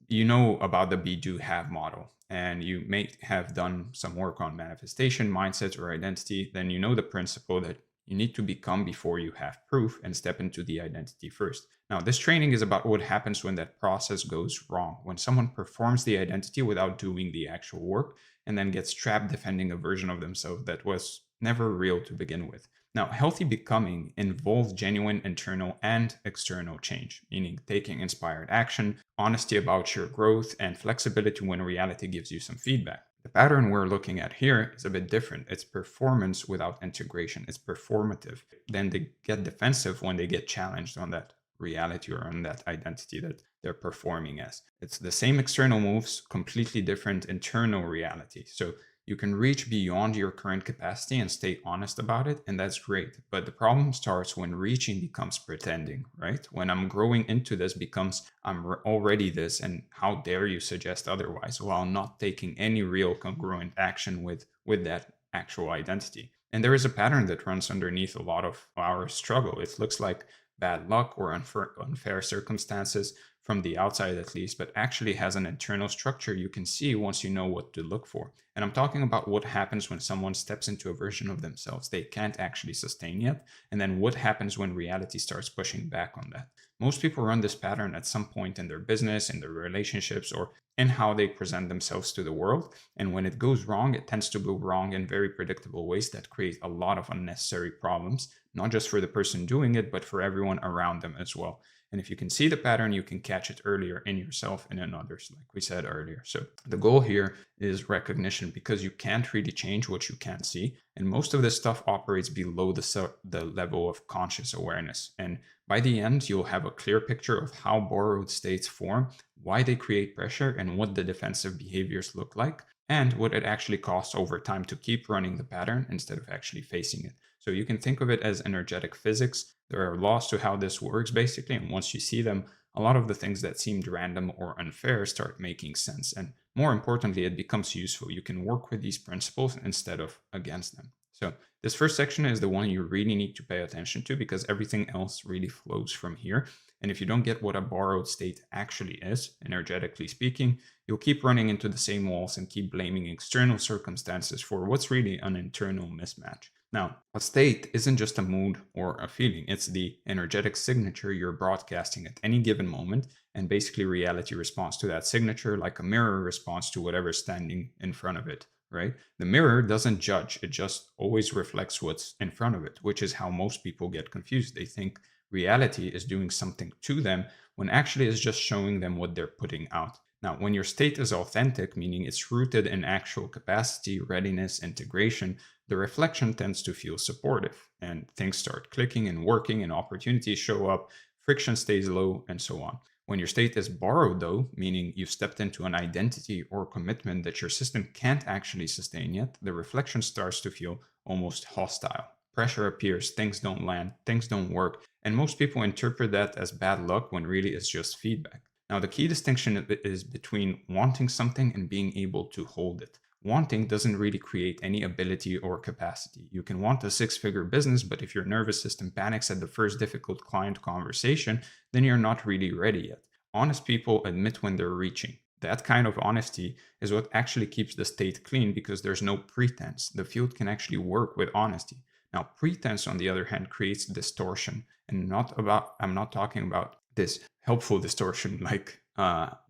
Speaker 1: you know about the be, do, have model, and you may have done some work on manifestation, mindset, or identity. Then you know the principle that you need to become before you have proof, and step into the identity first. Now, this training is about what happens when that process goes wrong, when someone performs the identity without doing the actual work, and then gets trapped defending a version of themselves that was never real to begin with. Now, healthy becoming involves genuine internal and external change, meaning taking inspired action, honesty about your growth, and flexibility when reality gives you some feedback. The pattern we're looking at here is a bit different. It's performance without integration. It's performative. Then they get defensive when they get challenged on that reality or on that identity that they're performing as. It's the same external moves, completely different internal reality. So you can reach beyond your current capacity and stay honest about it, and that's great. But the problem starts when reaching becomes pretending, right? When I'm growing into this becomes I'm already this, and how dare you suggest otherwise, while not taking any real congruent action with that actual identity. And there is a pattern that runs underneath a lot of our struggle. It looks like bad luck or unfair circumstances from the outside at least, but actually has an internal structure you can see once you know what to look for. And I'm talking about what happens when someone steps into a version of themselves they can't actually sustain yet, and then what happens when reality starts pushing back on that. Most people run this pattern at some point in their business, in their relationships, or in how they present themselves to the world. And when it goes wrong, it tends to go wrong in very predictable ways that create a lot of unnecessary problems, not just for the person doing it, but for everyone around them as well. And if you can see the pattern, you can catch it earlier in yourself and in others, like we said earlier. So the goal here is recognition, because you can't really change what you can't see. And most of this stuff operates below the level of conscious awareness. And by the end, you'll have a clear picture of how borrowed states form, why they create pressure, and what the defensive behaviors look like, and what it actually costs over time to keep running the pattern instead of actually facing it. So you can think of it as energetic physics. There are laws to how this works, basically, and once you see them, a lot of the things that seemed random or unfair start making sense. And more importantly, it becomes useful. You can work with these principles instead of against them. So this first section is the one you really need to pay attention to, because everything else really flows from here. And if you don't get what a borrowed state actually is, energetically speaking, you'll keep running into the same walls and keep blaming external circumstances for what's really an internal mismatch. Now, a state isn't just a mood or a feeling, it's the energetic signature you're broadcasting at any given moment, and basically reality responds to that signature like a mirror responds to whatever's standing in front of it, right? The mirror doesn't judge, it just always reflects what's in front of it, which is how most people get confused. They think reality is doing something to them when actually it's just showing them what they're putting out. Now, when your state is authentic, meaning it's rooted in actual capacity, readiness, integration, the reflection tends to feel supportive, and things start clicking and working, and opportunities show up, friction stays low, and so on. When your state is borrowed, though, meaning you've stepped into an identity or commitment that your system can't actually sustain yet, the reflection starts to feel almost hostile. Pressure appears, things don't land, things don't work, and most people interpret that as bad luck when really it's just feedback. Now, the key distinction is between wanting something and being able to hold it. Wanting doesn't really create any ability or capacity. You can want a six-figure business, but if your nervous system panics at the first difficult client conversation, then you're not really ready yet. Honest people admit when they're reaching. That kind of honesty is what actually keeps the state clean, because there's no pretense. The field can actually work with honesty. Now, pretense, on the other hand, creates distortion, and I'm not talking about this helpful distortion like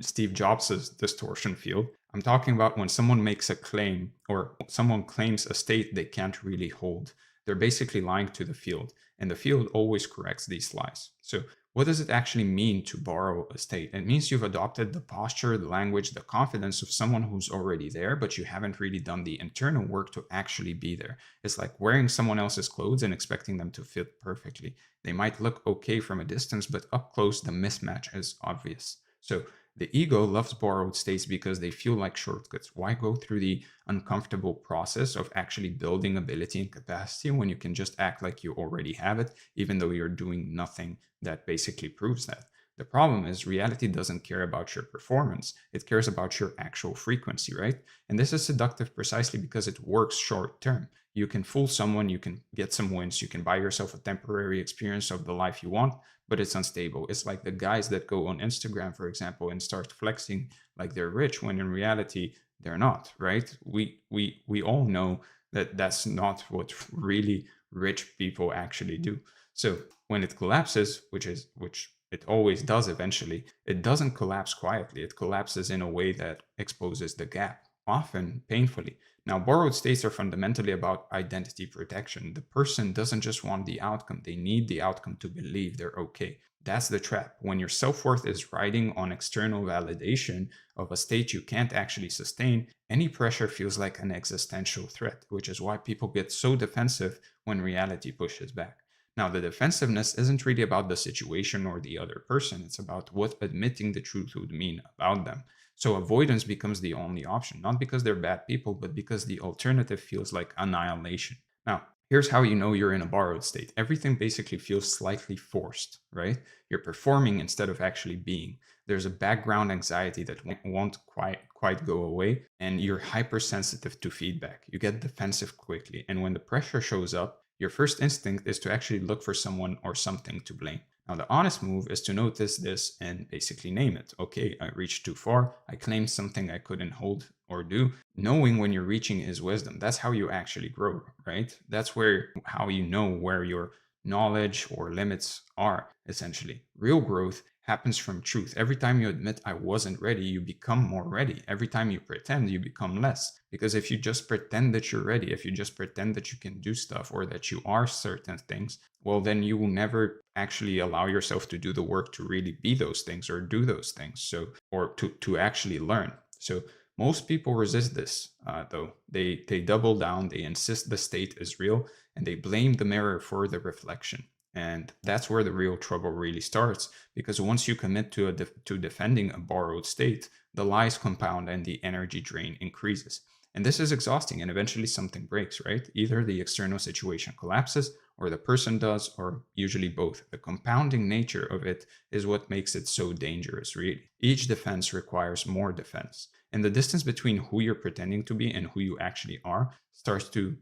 Speaker 1: Steve Jobs' distortion field. I'm talking about when someone makes a claim or someone claims a state they can't really hold. They're basically lying to the field, and the field always corrects these lies. So what does it actually mean to borrow a state? It means you've adopted the posture, the language, the confidence of someone who's already there, but you haven't really done the internal work to actually be there. It's like wearing someone else's clothes and expecting them to fit perfectly. They might look okay from a distance, but up close, the mismatch is obvious. So the ego loves borrowed states because they feel like shortcuts. Why go through the uncomfortable process of actually building ability and capacity when you can just act like you already have it, even though you're doing nothing that basically proves that? The problem is reality doesn't care about your performance. It cares about your actual frequency, right? And this is seductive precisely because it works short term. You can fool someone, you can get some wins, you can buy yourself a temporary experience of the life you want, but it's unstable. It's like the guys that go on Instagram, for example, and start flexing like they're rich when in reality they're not, right? We all know that that's not what really rich people actually do. So when it collapses, which it always does eventually, it doesn't collapse quietly. It collapses in a way that exposes the gap, often painfully. Now, borrowed states are fundamentally about identity protection. The person doesn't just want the outcome, they need the outcome to believe they're okay. That's the trap. When your self-worth is riding on external validation of a state you can't actually sustain, any pressure feels like an existential threat, which is why people get so defensive when reality pushes back. Now, the defensiveness isn't really about the situation or the other person, it's about what admitting the truth would mean about them. So, avoidance becomes the only option, not because they're bad people, but because the alternative feels like annihilation. Now, here's how you know you're in a borrowed state. Everything basically feels slightly forced, right? You're performing instead of actually being. There's a background anxiety that won't quite go away, and you're hypersensitive to feedback. You get defensive quickly, and when the pressure shows up, your first instinct is to actually look for someone or something to blame. Now, the honest move is to notice this and basically name it. Okay, I reached too far. I claimed something I couldn't hold or do. Knowing when you're reaching is wisdom. That's how you actually grow, right? That's how you know where your knowledge or limits are, essentially. Real growth happens from truth. Every time you admit I wasn't ready, you become more ready. Every time you pretend, you become less. Because if you just pretend that you're ready, if you just pretend that you can do stuff or that you are certain things, well, then you will never actually allow yourself to do the work to really be those things or do those things. So, or to actually learn. So most people resist this, though. They double down, they insist the state is real, and they blame the mirror for the reflection. And that's where the real trouble really starts, because once you commit to defending a borrowed state, the lies compound and the energy drain increases. And this is exhausting, and eventually something breaks, right? Either the external situation collapses, or the person does, or usually both. The compounding nature of it is what makes it so dangerous, really. Each defense requires more defense. And the distance between who you're pretending to be and who you actually are starts to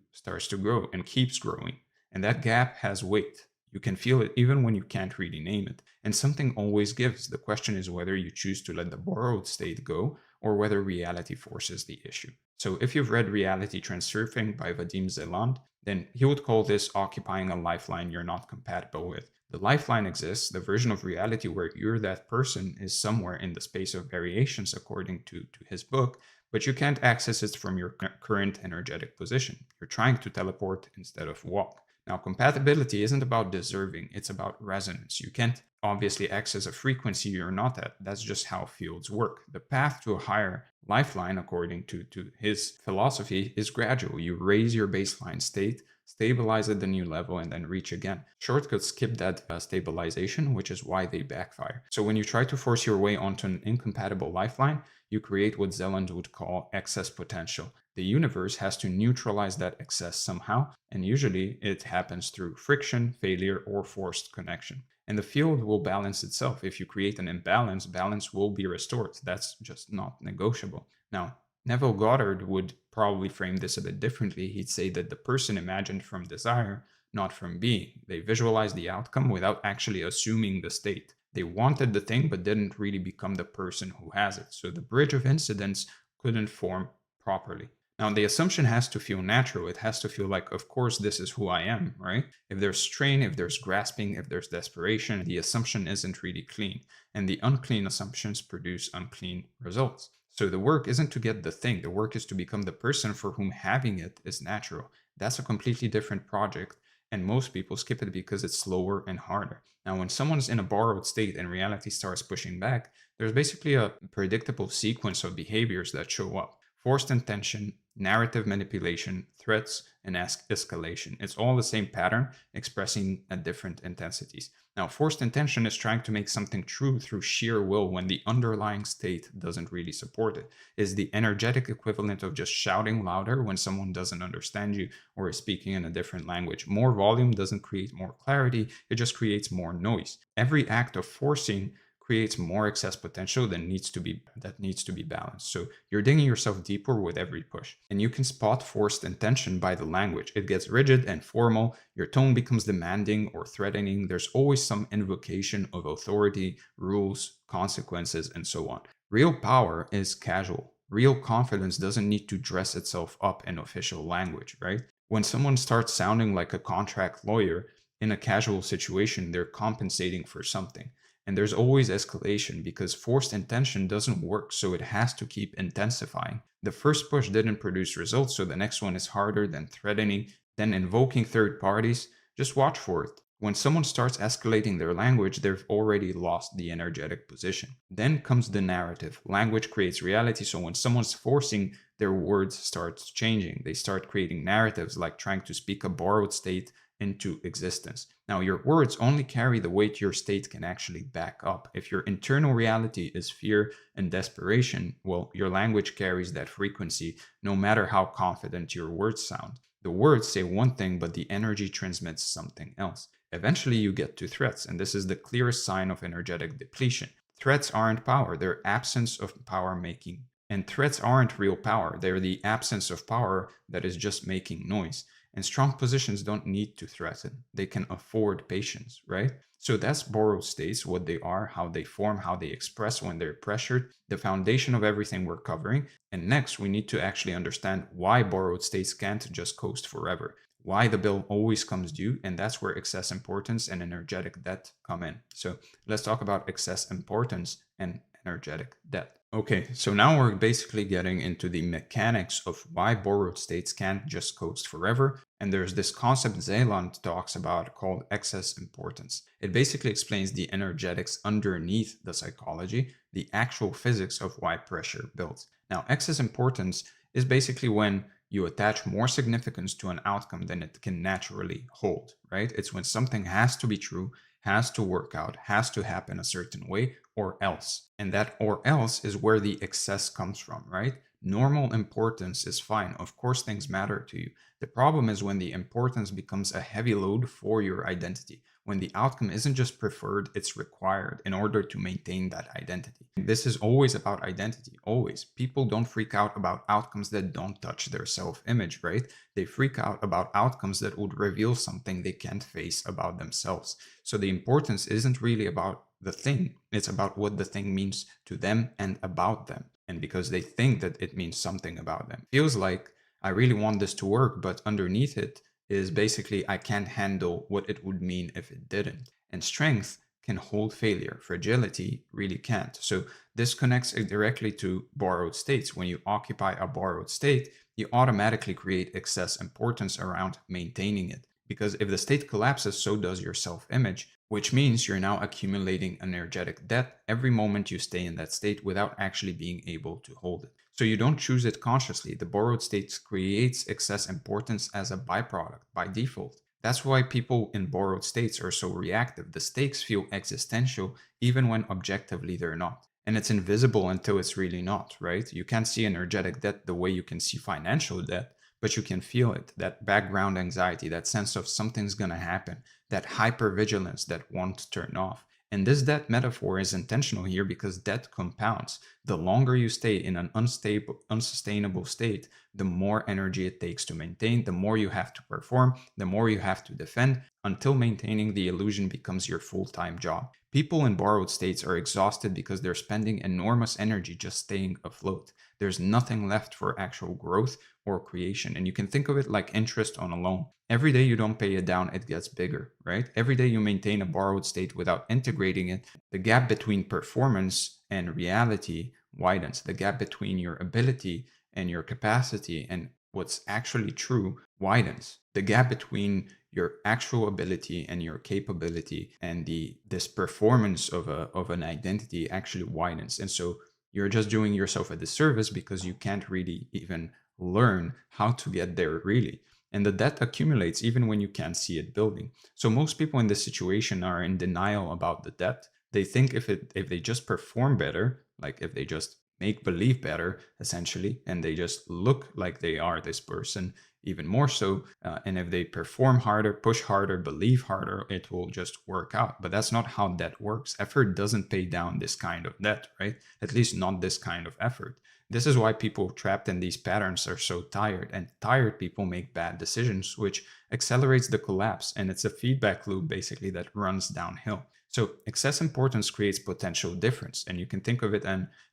Speaker 1: grow and keeps growing. And that gap has weight. You can feel it even when you can't really name it. And something always gives. The question is whether you choose to let the borrowed state go or whether reality forces the issue. So if you've read Reality Transurfing by Vadim Zeland, then he would call this occupying a lifeline you're not compatible with. The lifeline exists, the version of reality where you're that person is somewhere in the space of variations according to his book, but you can't access it from your current energetic position. You're trying to teleport instead of walk. Now, compatibility isn't about deserving, it's about resonance. You can't obviously access a frequency you're not at. That's just how fields work. The path to a higher lifeline, according to his philosophy, is gradual. You raise your baseline state, stabilize at the new level, and then reach again. Shortcuts skip that stabilization, which is why they backfire. So when you try to force your way onto an incompatible lifeline, you create what Zeland would call excess potential. The universe has to neutralize that excess somehow, and usually it happens through friction, failure, or forced connection. And the field will balance itself. If you create an imbalance, balance will be restored. That's just not negotiable. Now, Neville Goddard would probably frame this a bit differently. He'd say that the person imagined from desire, not from being. They visualized the outcome without actually assuming the state. They wanted the thing, but didn't really become the person who has it. So the bridge of incidents couldn't form properly. Now, the assumption has to feel natural. It has to feel like, of course, this is who I am, right? If there's strain, if there's grasping, if there's desperation, the assumption isn't really clean. And the unclean assumptions produce unclean results. So the work isn't to get the thing. The work is to become the person for whom having it is natural. That's a completely different project. And most people skip it because it's slower and harder. Now, when someone's in a borrowed state and reality starts pushing back, there's basically a predictable sequence of behaviors that show up. Forced intention, narrative manipulation, threats, and escalation. It's all the same pattern expressing at different intensities. Now, forced intention is trying to make something true through sheer will when the underlying state doesn't really support it. It's the energetic equivalent of just shouting louder when someone doesn't understand you or is speaking in a different language. More volume doesn't create more clarity, it just creates more noise. Every act of forcing creates more excess potential that needs to be balanced. So you're digging yourself deeper with every push. And you can spot forced intention by the language. It gets rigid and formal. Your tone becomes demanding or threatening. There's always some invocation of authority, rules, consequences, and so on. Real power is casual. Real confidence doesn't need to dress itself up in official language, right? When someone starts sounding like a contract lawyer in a casual situation, they're compensating for something. And there's always escalation because forced intention doesn't work, so it has to keep intensifying. The first push didn't produce results, so the next one is harder, than threatening, then invoking third parties. Just watch for it. When someone starts escalating their language, they've already lost the energetic position. Then comes the narrative. Language creates reality, so when someone's forcing, their words starts changing. They start creating narratives like trying to speak a borrowed state into existence. Now, your words only carry the weight your state can actually back up. If your internal reality is fear and desperation, well, your language carries that frequency no matter how confident your words sound. The words say one thing, but the energy transmits something else. Eventually, you get to threats, and this is the clearest sign of energetic depletion. Threats aren't power, they're absence of power making. And threats aren't real power, they're the absence of power that is just making noise. And strong positions don't need to threaten, they can afford patience, right? So that's borrowed states, what they are, how they form, how they express when they're pressured, the foundation of everything we're covering. And next, we need to actually understand why borrowed states can't just coast forever, why the bill always comes due, and that's where excess importance and energetic debt come in. So let's talk about excess importance and energetic debt. Okay, so now we're basically getting into the mechanics of why borrowed states can't just coast forever. And there's this concept Zeeland talks about called excess importance. It basically explains the energetics underneath the psychology, the actual physics of why pressure builds. Now, excess importance is basically when you attach more significance to an outcome than it can naturally hold, right? It's when something has to be true, has to work out, has to happen a certain way, or else. And that or else is where the excess comes from, right? Normal importance is fine. Of course, things matter to you. The problem is when the importance becomes a heavy load for your identity, when the outcome isn't just preferred, it's required in order to maintain that identity. This is always about identity, always. People don't freak out about outcomes that don't touch their self-image, right? They freak out about outcomes that would reveal something they can't face about themselves. So the importance isn't really about the thing, it's about what the thing means to them and about them. And because they think that it means something about them. Feels like I really want this to work, but underneath it is basically I can't handle what it would mean if it didn't. And strength can hold failure. Fragility really can't. So this connects directly to borrowed states. When you occupy a borrowed state, you automatically create excess importance around maintaining it. Because if the state collapses, so does your self-image, which means you're now accumulating energetic debt every moment you stay in that state without actually being able to hold it. So you don't choose it consciously. The borrowed state creates excess importance as a byproduct by default. That's why people in borrowed states are so reactive. The stakes feel existential even when objectively they're not. And it's invisible until it's really not, right? You can't see energetic debt the way you can see financial debt, but you can feel it, that background anxiety, that sense of something's going to happen, that hypervigilance that won't turn off. And this debt metaphor is intentional here because debt compounds. The longer you stay in an unsustainable state, the more energy it takes to maintain, the more you have to perform, the more you have to defend, until maintaining the illusion becomes your full-time job. People in borrowed states are exhausted because they're spending enormous energy just staying afloat. There's nothing left for actual growth or creation. And you can think of it like interest on a loan. Every day you don't pay it down, it gets bigger, right? Every day you maintain a borrowed state without integrating it, the gap between performance and reality widens. The gap between your ability and your capacity and what's actually true widens. The gap between your actual ability and your capability and this performance of an identity actually widens. And so you're just doing yourself a disservice because you can't really even learn how to get there really. And the debt accumulates even when you can't see it building. So most people in this situation are in denial about the debt. They think if they just perform better, like if they just make believe better, essentially, and they just look like they are this person, even more so, and if they perform harder, push harder, believe harder, it will just work out. But that's not how debt works. Effort doesn't pay down this kind of debt, right? At least not this kind of effort. This is why people trapped in these patterns are so tired, and tired people make bad decisions, which accelerates the collapse. And it's a feedback loop basically that runs downhill. So excess importance creates potential difference. And you can think of it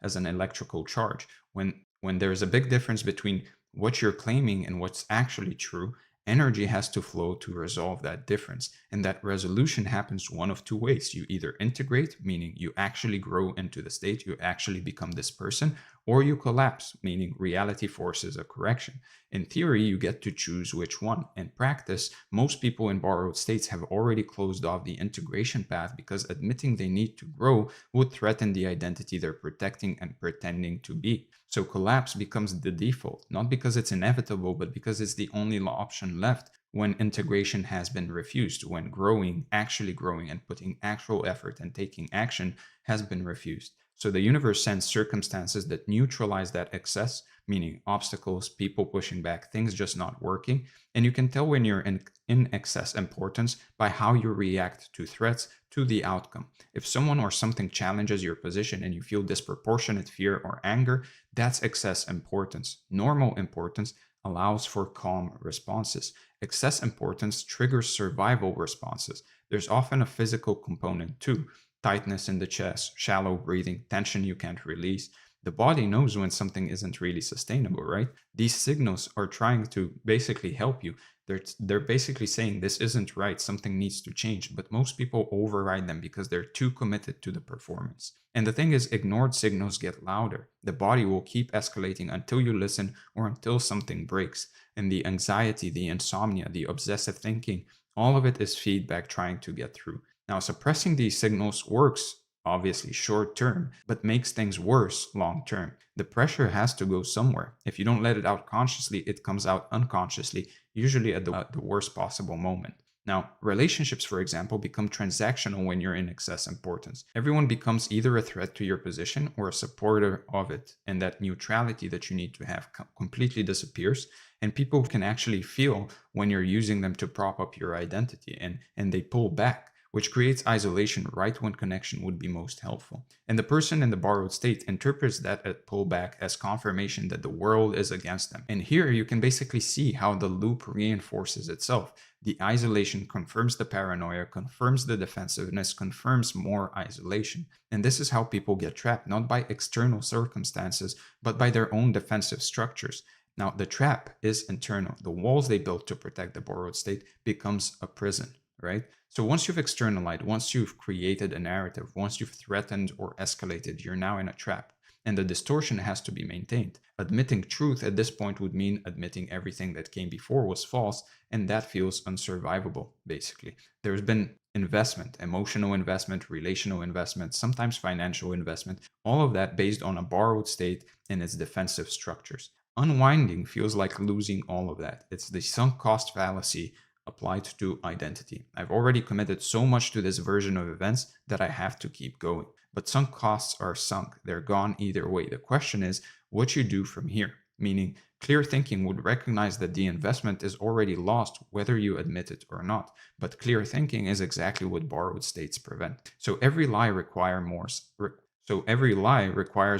Speaker 1: as an electrical charge. When there's a big difference between what you're claiming and what's actually true, energy has to flow to resolve that difference. And that resolution happens one of two ways. You either integrate, meaning you actually grow into the state, you actually become this person, or you collapse, meaning reality forces a correction. In theory, you get to choose which one. In practice, most people in borrowed states have already closed off the integration path because admitting they need to grow would threaten the identity they're protecting and pretending to be. So collapse becomes the default, not because it's inevitable, but because it's the only option left when integration has been refused, when growing, actually growing and putting actual effort and taking action has been refused. So the universe sends circumstances that neutralize that excess, meaning obstacles, people pushing back, things just not working. And you can tell when you're in excess importance by how you react to threats, to the outcome. If someone or something challenges your position and you feel disproportionate fear or anger, that's excess importance. Normal importance allows for calm responses. Excess importance triggers survival responses. There's often a physical component too: tightness in the chest, shallow breathing, tension you can't release. The body knows when something isn't really sustainable, right? These signals are trying to basically help you. They're basically saying this isn't right, something needs to change, but most people override them because they're too committed to the performance. And the thing is, ignored signals get louder. The body will keep escalating until you listen or until something breaks. And the anxiety, the insomnia, the obsessive thinking, all of it is feedback trying to get through. Now, suppressing these signals works, obviously, short term, but makes things worse long term. The pressure has to go somewhere. If you don't let it out consciously, it comes out unconsciously, usually at the worst possible moment. Now, relationships, for example, become transactional when you're in excess importance. Everyone becomes either a threat to your position or a supporter of it, and that neutrality that you need to have completely disappears. And people can actually feel when you're using them to prop up your identity, and they pull back, which creates isolation right when connection would be most helpful. And the person in the borrowed state interprets that pullback as confirmation that the world is against them. And here you can basically see how the loop reinforces itself. The isolation confirms the paranoia, confirms the defensiveness, confirms more isolation. And this is how people get trapped, not by external circumstances, but by their own defensive structures. Now, the trap is internal. The walls they built to protect the borrowed state becomes a prison, right? So once you've externalized, once you've created a narrative, once you've threatened or escalated, you're now in a trap. And the distortion has to be maintained. Admitting truth at this point would mean admitting everything that came before was false, and that feels unsurvivable, basically. There's been investment, emotional investment, relational investment, sometimes financial investment, all of that based on a borrowed state and its defensive structures. Unwinding feels like losing all of that. It's the sunk cost fallacy applied to identity. I've already committed so much to this version of events that I have to keep going. But sunk costs are sunk. They're gone either way. The question is what you do from here. Meaning, clear thinking would recognize that the investment is already lost whether you admit it or not. But clear thinking is exactly what borrowed states prevent. So every lie requires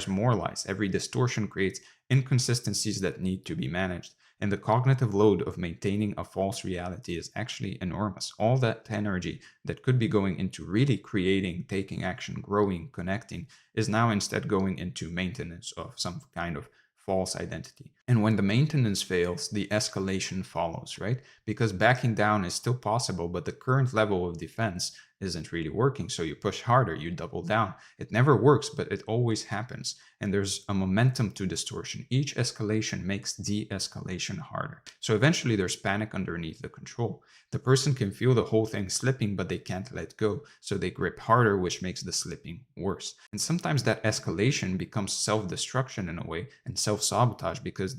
Speaker 1: more lies. Every distortion creates inconsistencies that need to be managed. And the cognitive load of maintaining a false reality is actually enormous. All that energy that could be going into really creating, taking action, growing, connecting, is now instead going into maintenance of some kind of false identity. And when the maintenance fails, the escalation follows, right? Because backing down is still possible, but the current level of defense isn't really working. So you push harder, you double down. It never works, but it always happens. And there's a momentum to distortion. Each escalation makes de-escalation harder. So eventually there's panic underneath the control. The person can feel the whole thing slipping, but they can't let go. So they grip harder, which makes the slipping worse. And sometimes that escalation becomes self-destruction in a way and self-sabotage because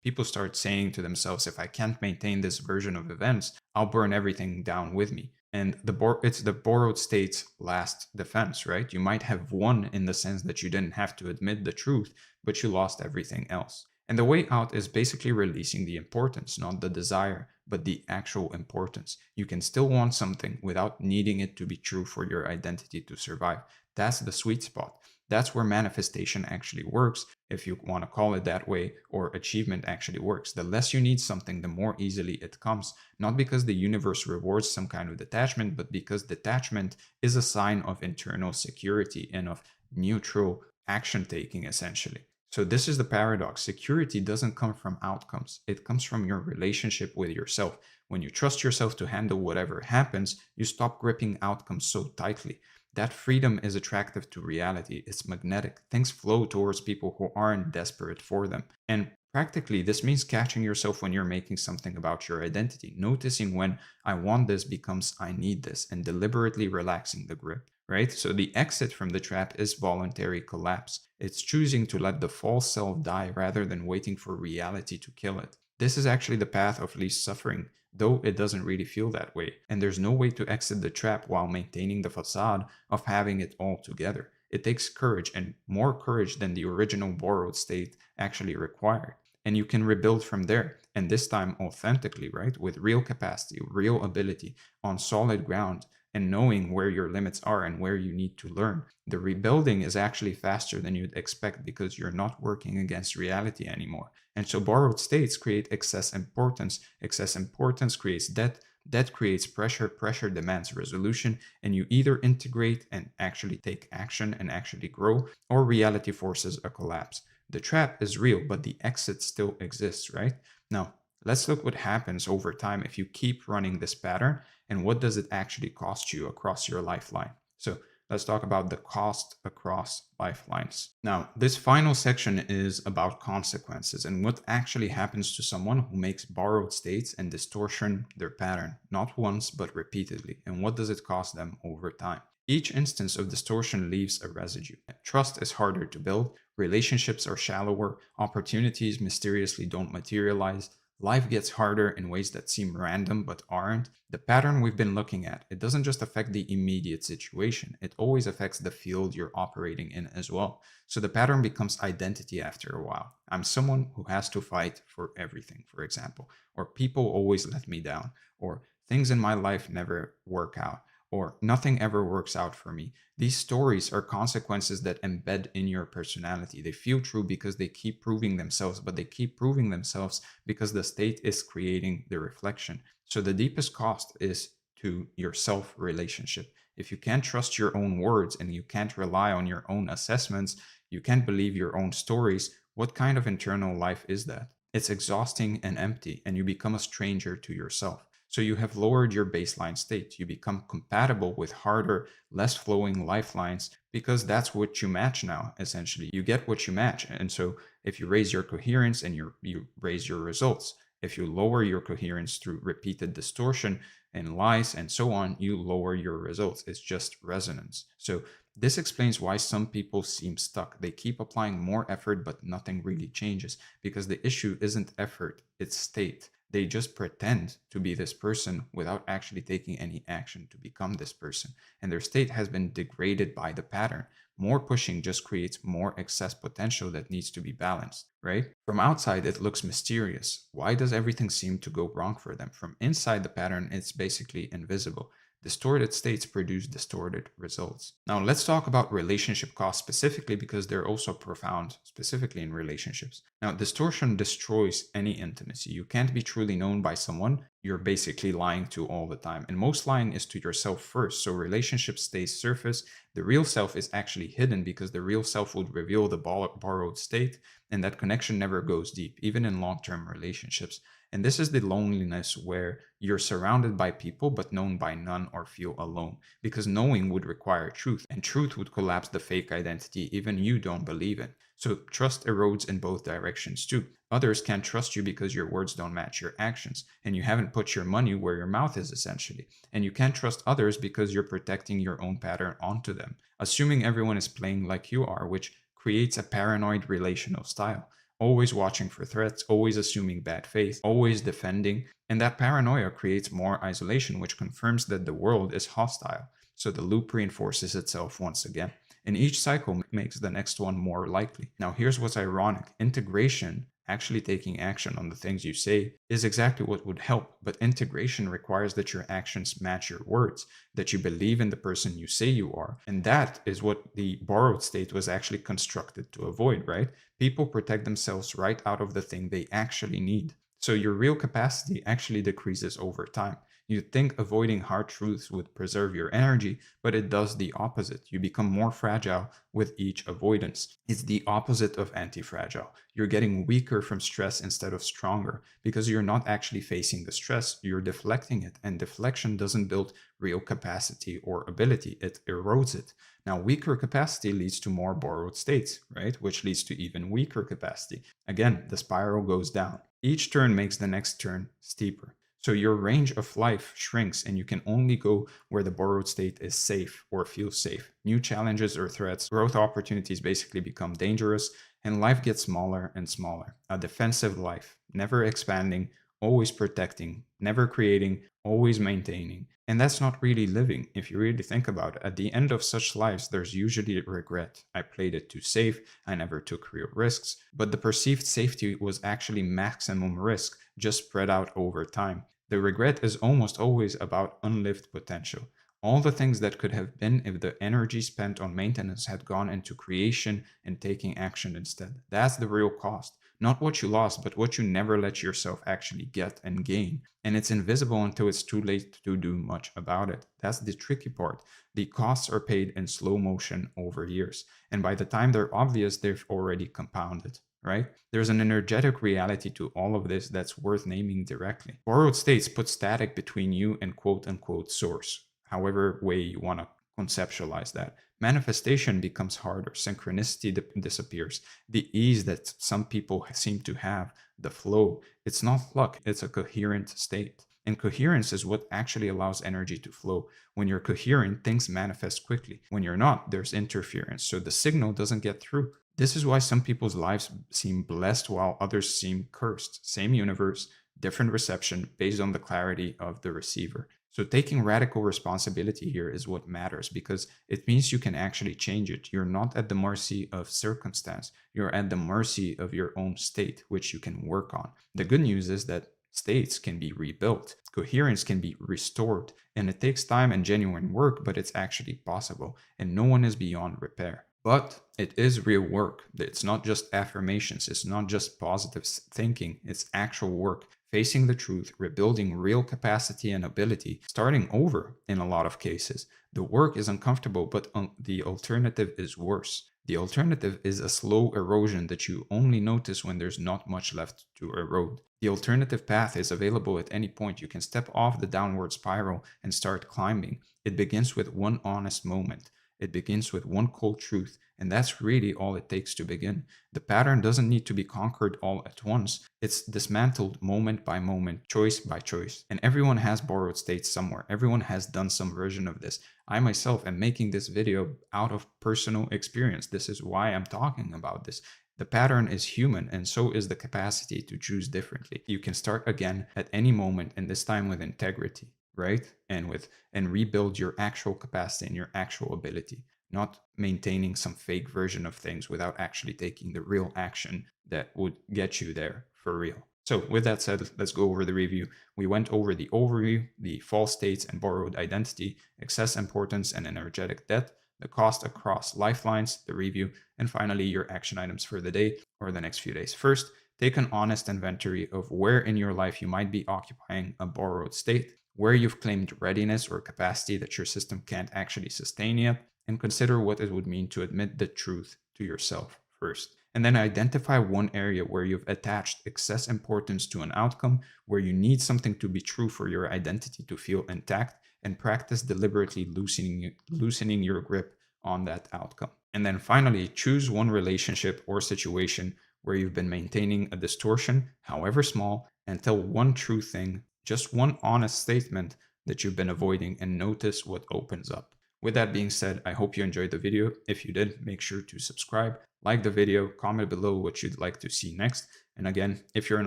Speaker 1: people start saying to themselves, if I can't maintain this version of events, I'll burn everything down with me. And it's the borrowed state's last defense, right? You might have won in the sense that you didn't have to admit the truth, but you lost everything else. And the way out is basically releasing the importance, not the desire, but the actual importance. You can still want something without needing it to be true for your identity to survive. That's the sweet spot. That's where manifestation actually works, if you want to call it that way, or achievement actually works. The less you need something, the more easily it comes. Not because the universe rewards some kind of detachment, but because detachment is a sign of internal security and of neutral action taking, essentially. So this is the paradox. Security doesn't come from outcomes. It comes from your relationship with yourself. When you trust yourself to handle whatever happens, you stop gripping outcomes so tightly. That freedom is attractive to reality. It's magnetic. Things flow towards people who aren't desperate for them. And practically, this means catching yourself when you're making something about your identity, noticing when I want this becomes I need this, and deliberately relaxing the grip, right? So the exit from the trap is voluntary collapse. It's choosing to let the false self die rather than waiting for reality to kill it. This is actually the path of least suffering, though it doesn't really feel that way. And there's no way to exit the trap while maintaining the facade of having it all together. It takes courage, and more courage than the original borrowed state actually required. And you can rebuild from there, and this time authentically, right? With real capacity, real ability, on solid ground, and knowing where your limits are and where you need to learn. The rebuilding is actually faster than you'd expect because you're not working against reality anymore. And so borrowed states create excess importance. Excess importance creates debt. Debt creates pressure. Pressure demands resolution. And you either integrate and actually take action and actually grow, or reality forces a collapse. The trap is real, but the exit still exists, right? Now, let's look what happens over time if you keep running this pattern, and what does it actually cost you across your lifeline. So let's talk about the cost across lifelines. Now, this final section is about consequences and what actually happens to someone who makes borrowed states and distortion their pattern, not once, but repeatedly, and what does it cost them over time. Each instance of distortion leaves a residue. Trust is harder to build, relationships are shallower, opportunities mysteriously don't materialize, life gets harder in ways that seem random but aren't. The pattern we've been looking at, it doesn't just affect the immediate situation, it always affects the field you're operating in as well. So the pattern becomes identity after a while. I'm someone who has to fight for everything, for example, or people always let me down, or things in my life never work out, or nothing ever works out for me. These stories are consequences that embed in your personality. They feel true because they keep proving themselves, but they keep proving themselves because the state is creating the reflection. So the deepest cost is to your self relationship. If you can't trust your own words and you can't rely on your own assessments, you can't believe your own stories, what kind of internal life is that? It's exhausting and empty, and you become a stranger to yourself. So you have lowered your baseline state. You become compatible with harder, less flowing lifelines because that's what you match now, essentially. You get what you match. And so if you raise your coherence and you raise your results. If you lower your coherence through repeated distortion and lies and so on, you lower your results. It's just resonance. So this explains why some people seem stuck. They keep applying more effort, but nothing really changes because the issue isn't effort, it's state. They just pretend to be this person without actually taking any action to become this person. And their state has been degraded by the pattern. More pushing just creates more excess potential that needs to be balanced, right? From outside, it looks mysterious. Why does everything seem to go wrong for them? From inside the pattern, it's basically invisible. Distorted states produce distorted results. Now, let's talk about relationship costs specifically because they're also profound, specifically in relationships. Now, distortion destroys any intimacy. You can't be truly known by someone you're basically lying to all the time. And most lying is to yourself first. So relationship stays surface. The real self is actually hidden because the real self would reveal the borrowed state, and that connection never goes deep, even in long-term relationships. And this is the loneliness where you're surrounded by people but known by none or feel alone, because knowing would require truth, and truth would collapse the fake identity even you don't believe in. So trust erodes in both directions too. Others can't trust you because your words don't match your actions, and you haven't put your money where your mouth is essentially. And you can't trust others because you're projecting your own pattern onto them, assuming everyone is playing like you are, which creates a paranoid relational style. Always watching for threats, always assuming bad faith, always defending. And that paranoia creates more isolation, which confirms that the world is hostile. So the loop reinforces itself once again. And each cycle makes the next one more likely. Now, here's what's ironic. Integration, actually taking action on the things you say, is exactly what would help. But integration requires that your actions match your words, that you believe in the person you say you are. And that is what the borrowed state was actually constructed to avoid, right? People protect themselves right out of the thing they actually need. So your real capacity actually decreases over time. You'd think avoiding hard truths would preserve your energy, but it does the opposite. You become more fragile with each avoidance. It's the opposite of anti-fragile. You're getting weaker from stress instead of stronger because you're not actually facing the stress, you're deflecting it. And deflection doesn't build real capacity or ability, it erodes it. Now, weaker capacity leads to more borrowed states, right? Which leads to even weaker capacity. Again, the spiral goes down. Each turn makes the next turn steeper. So your range of life shrinks and you can only go where the borrowed state is safe or feels safe. New challenges or threats, growth opportunities basically become dangerous, and life gets smaller and smaller. A defensive life, never expanding, always protecting, never creating, always maintaining. And that's not really living, if you really think about it. At the end of such lives, there's usually regret. I played it too safe, I never took real risks, but the perceived safety was actually maximum risk, just spread out over time. The regret is almost always about unlived potential. All the things that could have been if the energy spent on maintenance had gone into creation and taking action instead. That's the real cost. Not what you lost, but what you never let yourself actually get and gain. And it's invisible until it's too late to do much about it. That's the tricky part. The costs are paid in slow motion over years. And by the time they're obvious, they've already compounded. Right? There's an energetic reality to all of this that's worth naming directly. Borrowed states put static between you and quote unquote source, however way you want to conceptualize that. Manifestation becomes harder, synchronicity disappears, the ease that some people seem to have, the flow. It's not luck, it's a coherent state. And coherence is what actually allows energy to flow. When you're coherent, things manifest quickly. When you're not, there's interference, so the signal doesn't get through. This is why some people's lives seem blessed while others seem cursed. Same universe, different reception based on the clarity of the receiver. So taking radical responsibility here is what matters, because it means you can actually change it. You're not at the mercy of circumstance. You're at the mercy of your own state, which you can work on. The good news is that states can be rebuilt, coherence can be restored, and it takes time and genuine work, but it's actually possible, and no one is beyond repair. But it is real work. It's not just affirmations. It's not just positive thinking. It's actual work. Facing the truth, rebuilding real capacity and ability, starting over in a lot of cases. The work is uncomfortable, but the alternative is worse. The alternative is a slow erosion that you only notice when there's not much left to erode. The alternative path is available at any point. You can step off the downward spiral and start climbing. It begins with one honest moment. It begins with one cold truth, and that's really all it takes to begin. The pattern doesn't need to be conquered all at once. It's dismantled moment by moment, choice by choice. And everyone has borrowed states somewhere. Everyone has done some version of this. I myself am making this video out of personal experience. This is why I'm talking about this. The pattern is human, and so is the capacity to choose differently. You can start again at any moment, and this time with integrity, right? And rebuild your actual capacity and your actual ability, not maintaining some fake version of things without actually taking the real action that would get you there for real. So with that said, let's go over the review. We went over the overview, the false states and borrowed identity, excess importance and energetic debt, the cost across lifelines, the review, and finally your action items for the day or the next few days. First, take an honest inventory of where in your life you might be occupying a borrowed state, where you've claimed readiness or capacity that your system can't actually sustain yet, and consider what it would mean to admit the truth to yourself first. And then identify one area where you've attached excess importance to an outcome, where you need something to be true for your identity to feel intact, and practice deliberately loosening your grip on that outcome. And then finally, choose one relationship or situation where you've been maintaining a distortion, however small, and tell one true thing, just one honest statement that you've been avoiding, and notice what opens up. With that being said, I hope you enjoyed the video. If you did, make sure to subscribe, like the video, comment below what you'd like to see next. And again, if you're an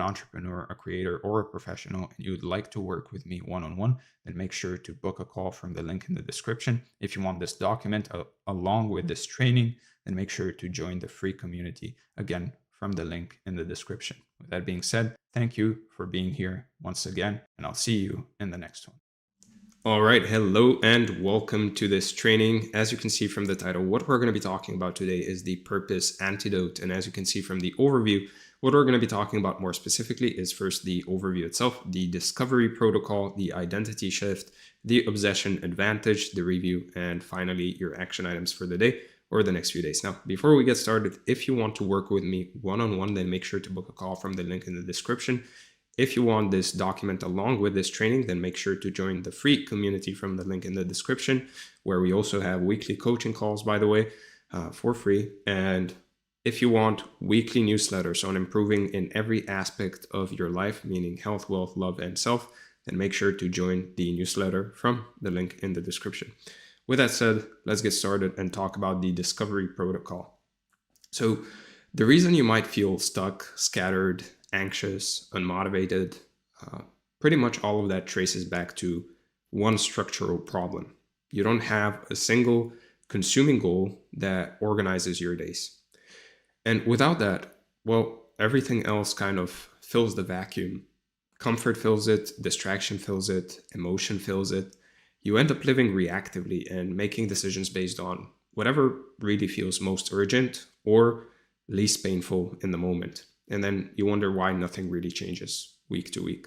Speaker 1: entrepreneur, a creator, or a professional, and you'd like to work with me one-on-one, then make sure to book a call from the link in the description. If you want this document along with this training, then make sure to join the free community, again, from the link in the description. With that being said, thank you for being here once again, and I'll see you in the next one. All right, hello and welcome to this training. As you can see from the title, what we're going to be talking about today is the purpose antidote. And as you can see from the overview, what we're going to be talking about more specifically is first the overview itself, the discovery protocol, the identity shift, the obsession advantage, the review, and finally your action items for the day or the next few days. Now, before we get started, if you want to work with me one-on-one, then make sure to book a call from the link in the description. If you want this document along with this training, then make sure to join the free community from the link in the description, where we also have weekly coaching calls, by the way, for free. And if you want weekly newsletters on improving in every aspect of your life, meaning health, wealth, love, and self, then make sure to join the newsletter from the link in the description. With that said, let's get started and talk about the discovery protocol. So The reason you might feel stuck, scattered, anxious, unmotivated, pretty much all of that traces back to one structural problem. You don't have a single consuming goal that organizes your days. And without that, well, everything else kind of fills the vacuum. Comfort fills it, distraction fills it, emotion fills it. You end up living reactively and making decisions based on whatever really feels most urgent or least painful in the moment. And then you wonder why nothing really changes week to week.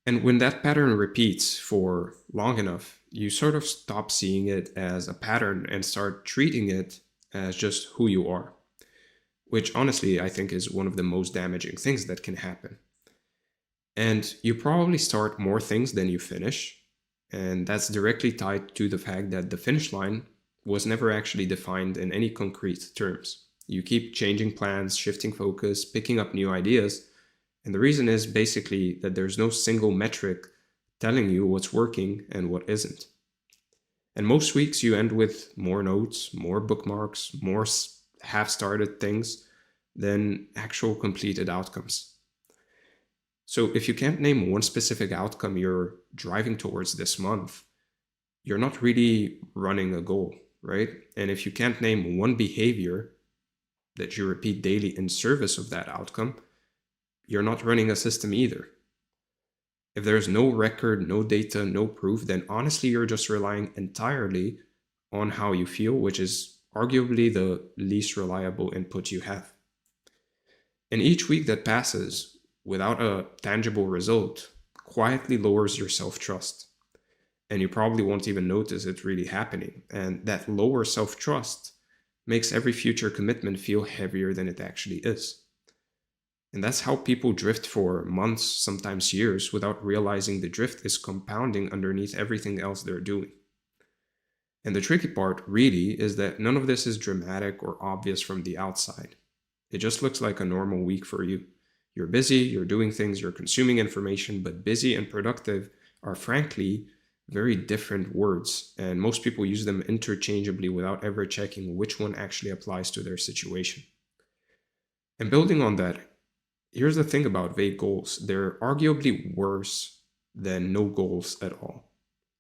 Speaker 1: And when that pattern repeats for long enough, you sort of stop seeing it as a pattern and start treating it as just who you are, which honestly I think is one of the most damaging things that can happen. And you probably start more things than you finish, and that's directly tied to the fact that the finish line was never actually defined in any concrete terms. You keep changing plans, shifting focus, picking up new ideas, and the reason is basically that there's no single metric telling you what's working and what isn't. And most weeks you end with more notes, more bookmarks, more half-started things than actual completed outcomes. So if you can't name one specific outcome you're driving towards this month, you're not really running a goal, right? And if you can't name one behavior that you repeat daily in service of that outcome, you're not running a system either. If there's no record, no data, no proof, then honestly, you're just relying entirely on how you feel, which is arguably the least reliable input you have. And each week that passes without a tangible result quietly lowers your self-trust. And you probably won't even notice it really happening. And that lower self-trust makes every future commitment feel heavier than it actually is. And that's how people drift for months, sometimes years, without realizing the drift is compounding underneath everything else they're doing. And the tricky part, really, is that none of this is dramatic or obvious from the outside. It just looks like a normal week for you. You're busy, you're doing things, you're consuming information, but busy and productive are frankly very different words, and most people use them interchangeably without ever checking which one actually applies to their situation. And building on that, here's the thing about vague goals. They're arguably worse than no goals at all.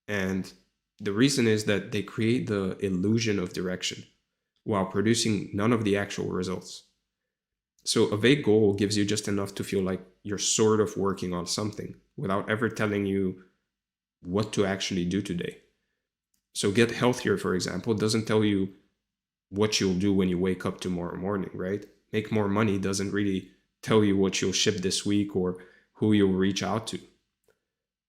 Speaker 1: And the reason is that they create the illusion of direction while producing none of the actual results. So a vague goal gives you just enough to feel like you're sort of working on something without ever telling you what to actually do today. So Get Healthier, for example, doesn't tell you what you'll do when you wake up tomorrow morning, right? Make More Money doesn't really tell you what you'll ship this week or who you'll reach out to.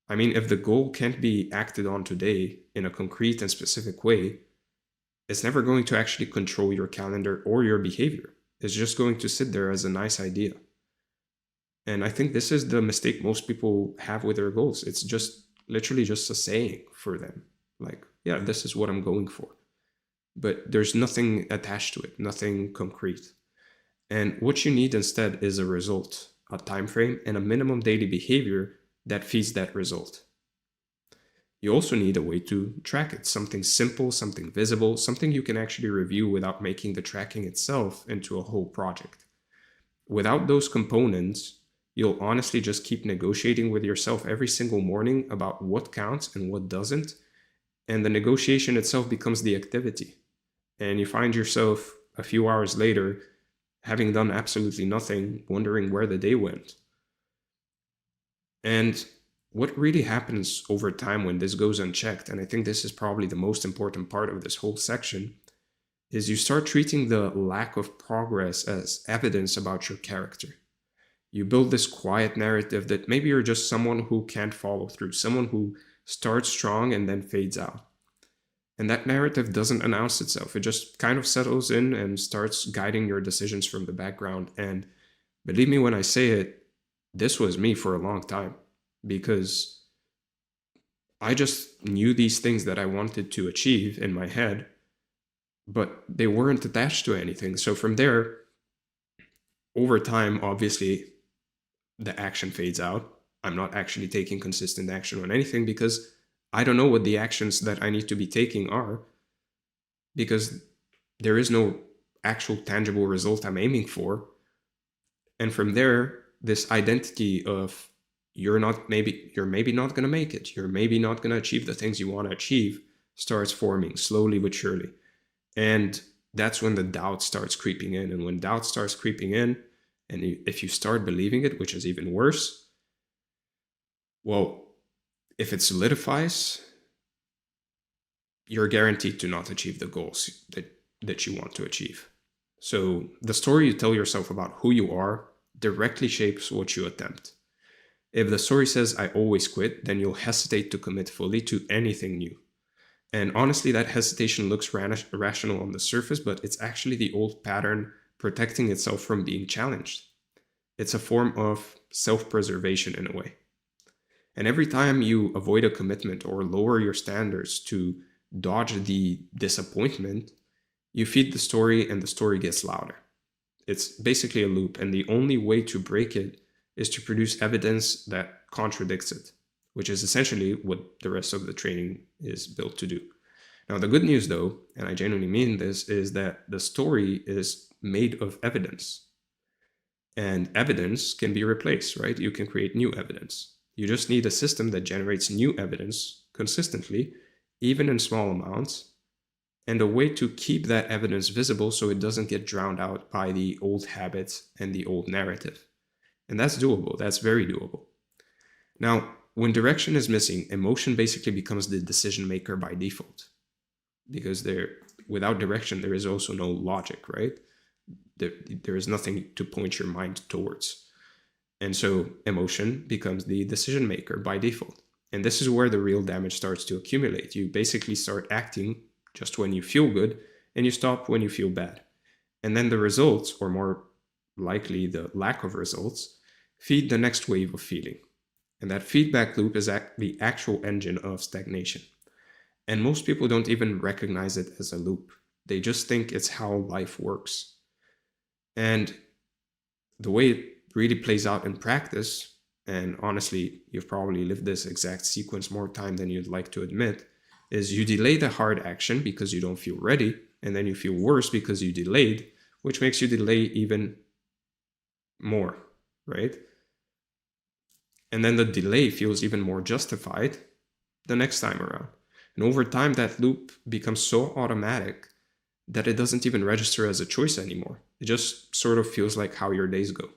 Speaker 1: I mean, if the goal can't be acted on today in a concrete and specific way, it's never going to actually control your calendar or your behavior. It's just going to sit there as a nice idea. And I think this is the mistake most people have with their goals. It's just literally just a saying for them. Like, yeah, this is what I'm going for. But there's nothing attached to it, nothing concrete. And what you need instead is a result, a time frame, and a minimum daily behavior that feeds that result. You also need a way to track it, something simple, something visible, something you can actually review without making the tracking itself into a whole project. Without those components, you'll honestly just keep negotiating with yourself every single morning about what counts and what doesn't, and the negotiation itself becomes the activity. And you find yourself a few hours later having done absolutely nothing, wondering where the day went. And what really happens over time when this goes unchecked, and I think this is probably the most important part of this whole section, is you start treating the lack of progress as evidence about your character. You build this quiet narrative that maybe you're just someone who can't follow through, someone who starts strong and then fades out. And that narrative doesn't announce itself. It just kind of settles in and starts guiding your decisions from the background. And believe me when I say it, this was me for a long time, because I just knew these things that I wanted to achieve in my head, but they weren't attached to anything. So from there, over time, obviously, the action fades out. I'm not actually taking consistent action on anything because I don't know what the actions that I need to be taking are, because there is no
Speaker 2: actual tangible result I'm aiming for. And from there, this identity of you're maybe not going to make it, you're maybe not going to achieve the things you want to achieve, starts forming slowly but surely. And that's when the doubt starts creeping in. And when doubt starts creeping in, and if you start believing it, which is even worse, well, if it solidifies, you're guaranteed to not achieve the goals that you want to achieve. So the story you tell yourself about who you are directly shapes what you attempt. If the story says, I always quit, then you'll hesitate to commit fully to anything new. And honestly, that hesitation looks rational on the surface, but it's actually the old pattern protecting itself from being challenged. It's a form of self-preservation in a way. And every time you avoid a commitment or lower your standards to dodge the disappointment, you feed the story and the story gets louder. It's basically a loop, and the only way to break it is to produce evidence that contradicts it, which is essentially what the rest of the training is built to do. Now, the good news, though, and I genuinely mean this, is that the story is made of evidence. And evidence can be replaced, right? You can create new evidence. You just need a system that generates new evidence consistently, even in small amounts, and a way to keep that evidence visible so it doesn't get drowned out by the old habits and the old narrative. And that's doable. That's very doable. Now, when direction is missing, emotion basically becomes the decision maker by default. Because without direction, there is also no logic, right? There is nothing to point your mind towards. And so emotion becomes the decision maker by default. And this is where the real damage starts to accumulate. You basically start acting just when you feel good, and you stop when you feel bad. And then the results, or more likely the lack of results, feed the next wave of feeling. And that feedback loop is the actual engine of stagnation. And most people don't even recognize it as a loop. They just think it's how life works. And the way it really plays out in practice, and honestly, you've probably lived this exact sequence more time than you'd like to admit, is you delay the hard action because you don't feel ready, and then you feel worse because you delayed, which makes you delay even more, right? And then the delay feels even more justified the next time around. And over time, that loop becomes so automatic that it doesn't even register as a choice anymore. It just sort of feels like how your days go.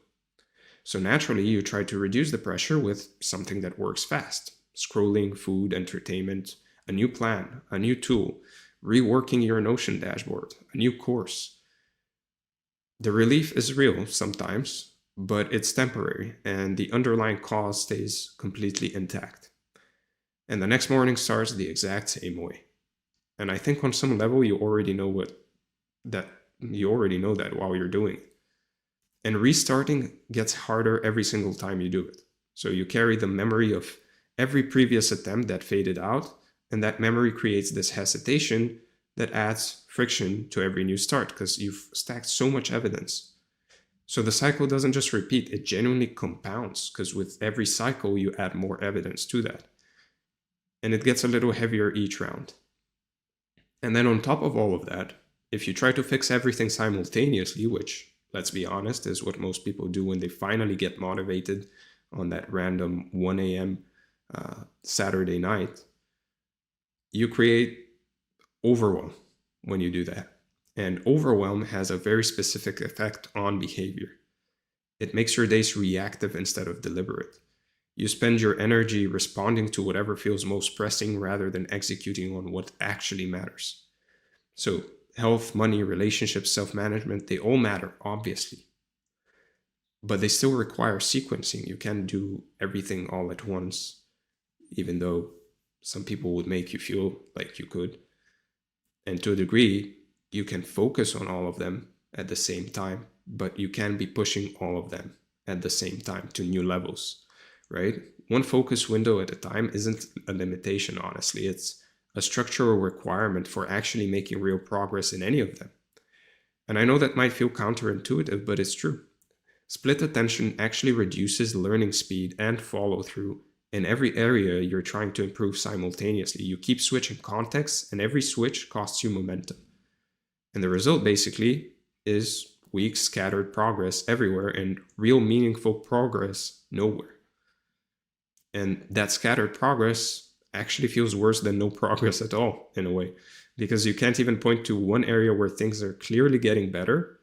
Speaker 2: So naturally, you try to reduce the pressure with something that works fast. Scrolling, food, entertainment, a new plan, a new tool, reworking your Notion dashboard, a new course. The relief is real sometimes, but it's temporary, and the underlying cause stays completely intact. And the next morning starts the exact same way. And I think on some level you already know that while you're doing it. And restarting gets harder every single time you do it. So you carry the memory of every previous attempt that faded out, and that memory creates this hesitation that adds friction to every new start because you've stacked so much evidence. So the cycle doesn't just repeat, it genuinely compounds because with every cycle you add more evidence to that. And it gets a little heavier each round. And then on top of all of that, if you try to fix everything simultaneously, which, let's be honest, is what most people do when they finally get motivated on that random 1 a.m. Saturday night, you create overwhelm when you do that. And overwhelm has a very specific effect on behavior. It makes your days reactive instead of deliberate. You spend your energy responding to whatever feels most pressing rather than executing on what actually matters. So health, money, relationships, self-management, they all matter, obviously. But they still require sequencing. You can't do everything all at once, even though some people would make you feel like you could. And to a degree, you can focus on all of them at the same time, but you can be pushing all of them at the same time to new levels, right? One focus window at a time isn't a limitation, honestly. It's a structural requirement for actually making real progress in any of them. And I know that might feel counterintuitive, but it's true. Split attention actually reduces learning speed and follow through in every area you're trying to improve simultaneously. You keep switching contexts, and every switch costs you momentum. And the result basically is weak, scattered progress everywhere and real meaningful progress nowhere. And that scattered progress actually feels worse than no progress at all, in a way, because you can't even point to one area where things are clearly getting better,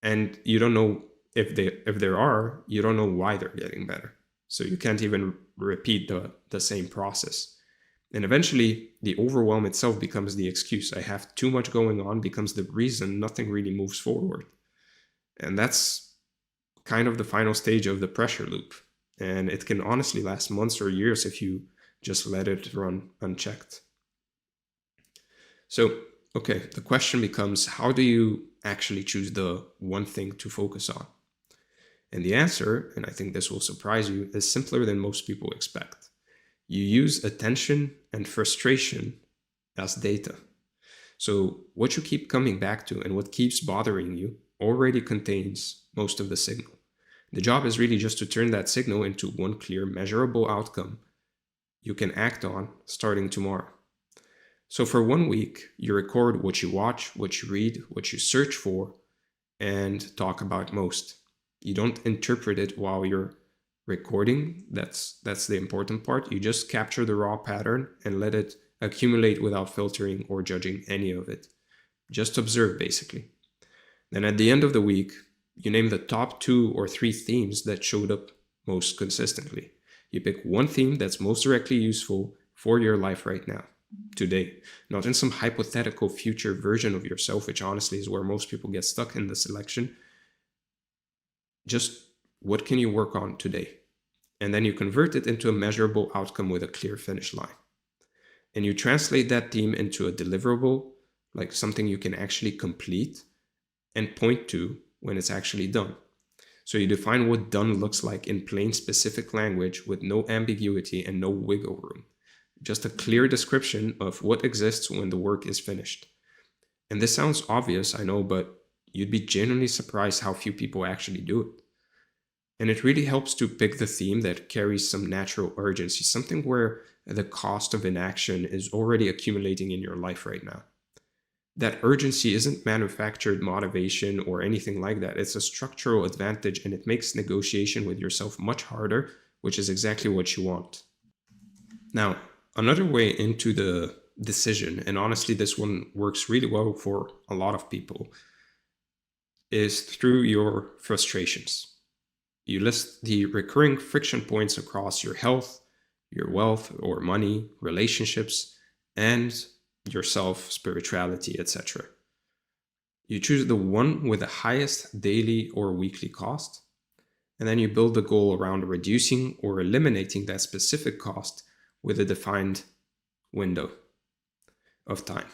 Speaker 2: and you don't know if there are, you don't know why they're getting better. So you can't even repeat the same process. And eventually, the overwhelm itself becomes the excuse. I have too much going on becomes the reason nothing really moves forward. And that's kind of the final stage of the pressure loop. And it can honestly last months or years if you just let it run unchecked. So, okay, the question becomes, how do you actually choose the one thing to focus on? And the answer, and I think this will surprise you, is simpler than most people expect. You use attention and frustration as data. So what you keep coming back to and what keeps bothering you already contains most of the signal. The job is really just to turn that signal into one clear, measurable outcome you can act on starting tomorrow. So for 1 week, you record what you watch, what you read, what you search for, and talk about most. You don't interpret it while you're recording. That's the important part. You just capture the raw pattern and let it accumulate without filtering or judging any of it. Just observe, basically. Then at the end of the week, you name the top 2 or 3 themes that showed up most consistently. You pick one theme that's most directly useful for your life right now, today, not in some hypothetical future version of yourself, which honestly is where most people get stuck in the selection. Just what can you work on today? And then you convert it into a measurable outcome with a clear finish line. And you translate that theme into a deliverable, like something you can actually complete and point to when it's actually done. So you define what done looks like in plain specific language with no ambiguity and no wiggle room. Just a clear description of what exists when the work is finished. And this sounds obvious, I know, but you'd be genuinely surprised how few people actually do it. And it really helps to pick the theme that carries some natural urgency, something where the cost of inaction is already accumulating in your life right now. That urgency isn't manufactured motivation or anything like that. It's a structural advantage, and it makes negotiation with yourself much harder, which is exactly what you want. Now, another way into the decision, and honestly, this one works really well for a lot of people, is through your frustrations. You list the recurring friction points across your health, your wealth or money, relationships, and yourself, spirituality, etc. You choose the one with the highest daily or weekly cost, and then you build the goal around reducing or eliminating that specific cost with a defined window of time,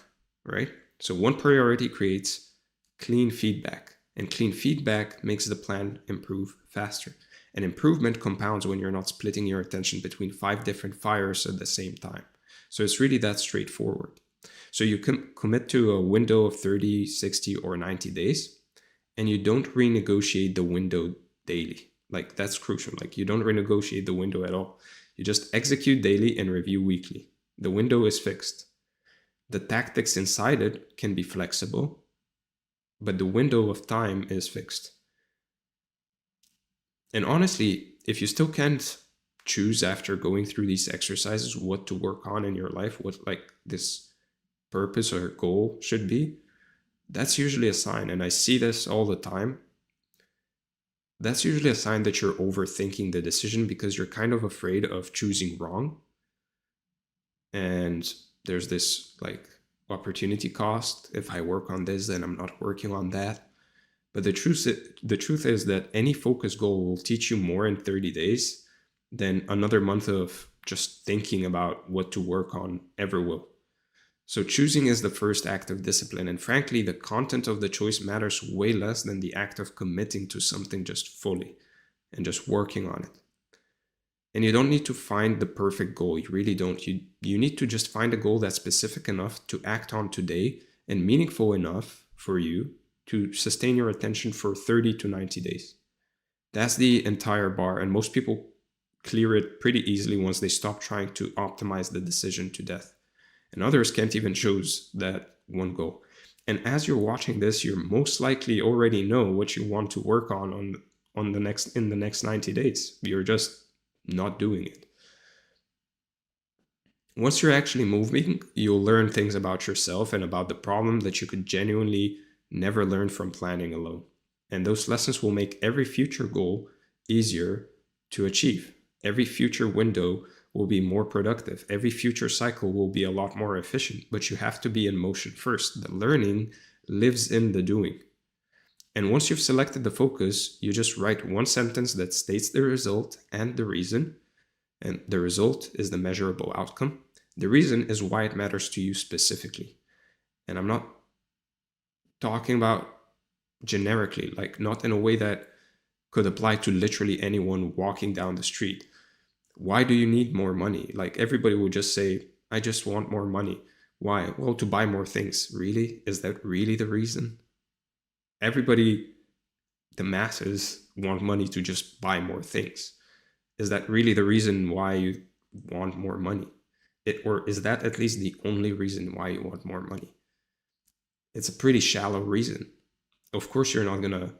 Speaker 2: right? So one priority creates clean feedback, and clean feedback makes the plan improve faster. And improvement compounds when you're not splitting your attention between 5 different fires at the same time. So it's really that straightforward. So you can commit to a window of 30, 60, or 90 days, and you don't renegotiate the window daily. Like, that's crucial. Like, you don't renegotiate the window at all. You just execute daily and review weekly. The window is fixed. The tactics inside it can be flexible, but the window of time is fixed. And honestly, if you still can't choose after going through these exercises what to work on in your life, what like this purpose or goal should be, that's usually a sign, and I see this all the time. That's usually a sign that you're overthinking the decision because you're kind of afraid of choosing wrong. And there's this like opportunity cost. If I work on this, then I'm not working on that. But the truth is that any focus goal will teach you more in 30 days than another month of just thinking about what to work on ever will. So choosing is the first act of discipline, and frankly, the content of the choice matters way less than the act of committing to something just fully and just working on it. And you don't need to find the perfect goal. You really don't. You need to just find a goal that's specific enough to act on today and meaningful enough for you to sustain your attention for 30 to 90 days. That's the entire bar, and most people clear it pretty easily once they stop trying to optimize the decision to death. And others can't even choose that one goal. And as you're watching this, you most likely already know what you want to work on the next 90 days. You're just not doing it. Once you're actually moving, you'll learn things about yourself and about the problem that you could genuinely never learn from planning alone. And those lessons will make every future goal easier to achieve. Every future window will be more productive. Every future cycle will be a lot more efficient, but you have to be in motion first. The learning lives in the doing. And once you've selected the focus, you just write one sentence that states the result and the reason. And the result is the measurable outcome. The reason is why it matters to you specifically. And I'm not talking about generically, like not in a way that could apply to literally anyone walking down the street. Why do you need more money? Like everybody would just say, I just want more money. Why? Well, to buy more things. Really? Is that really the reason? Everybody, the masses, want money to just buy more things. Is that really the reason why you want more money? Or is that at least the only reason why you want more money? It's a pretty shallow reason. Of course, you're not going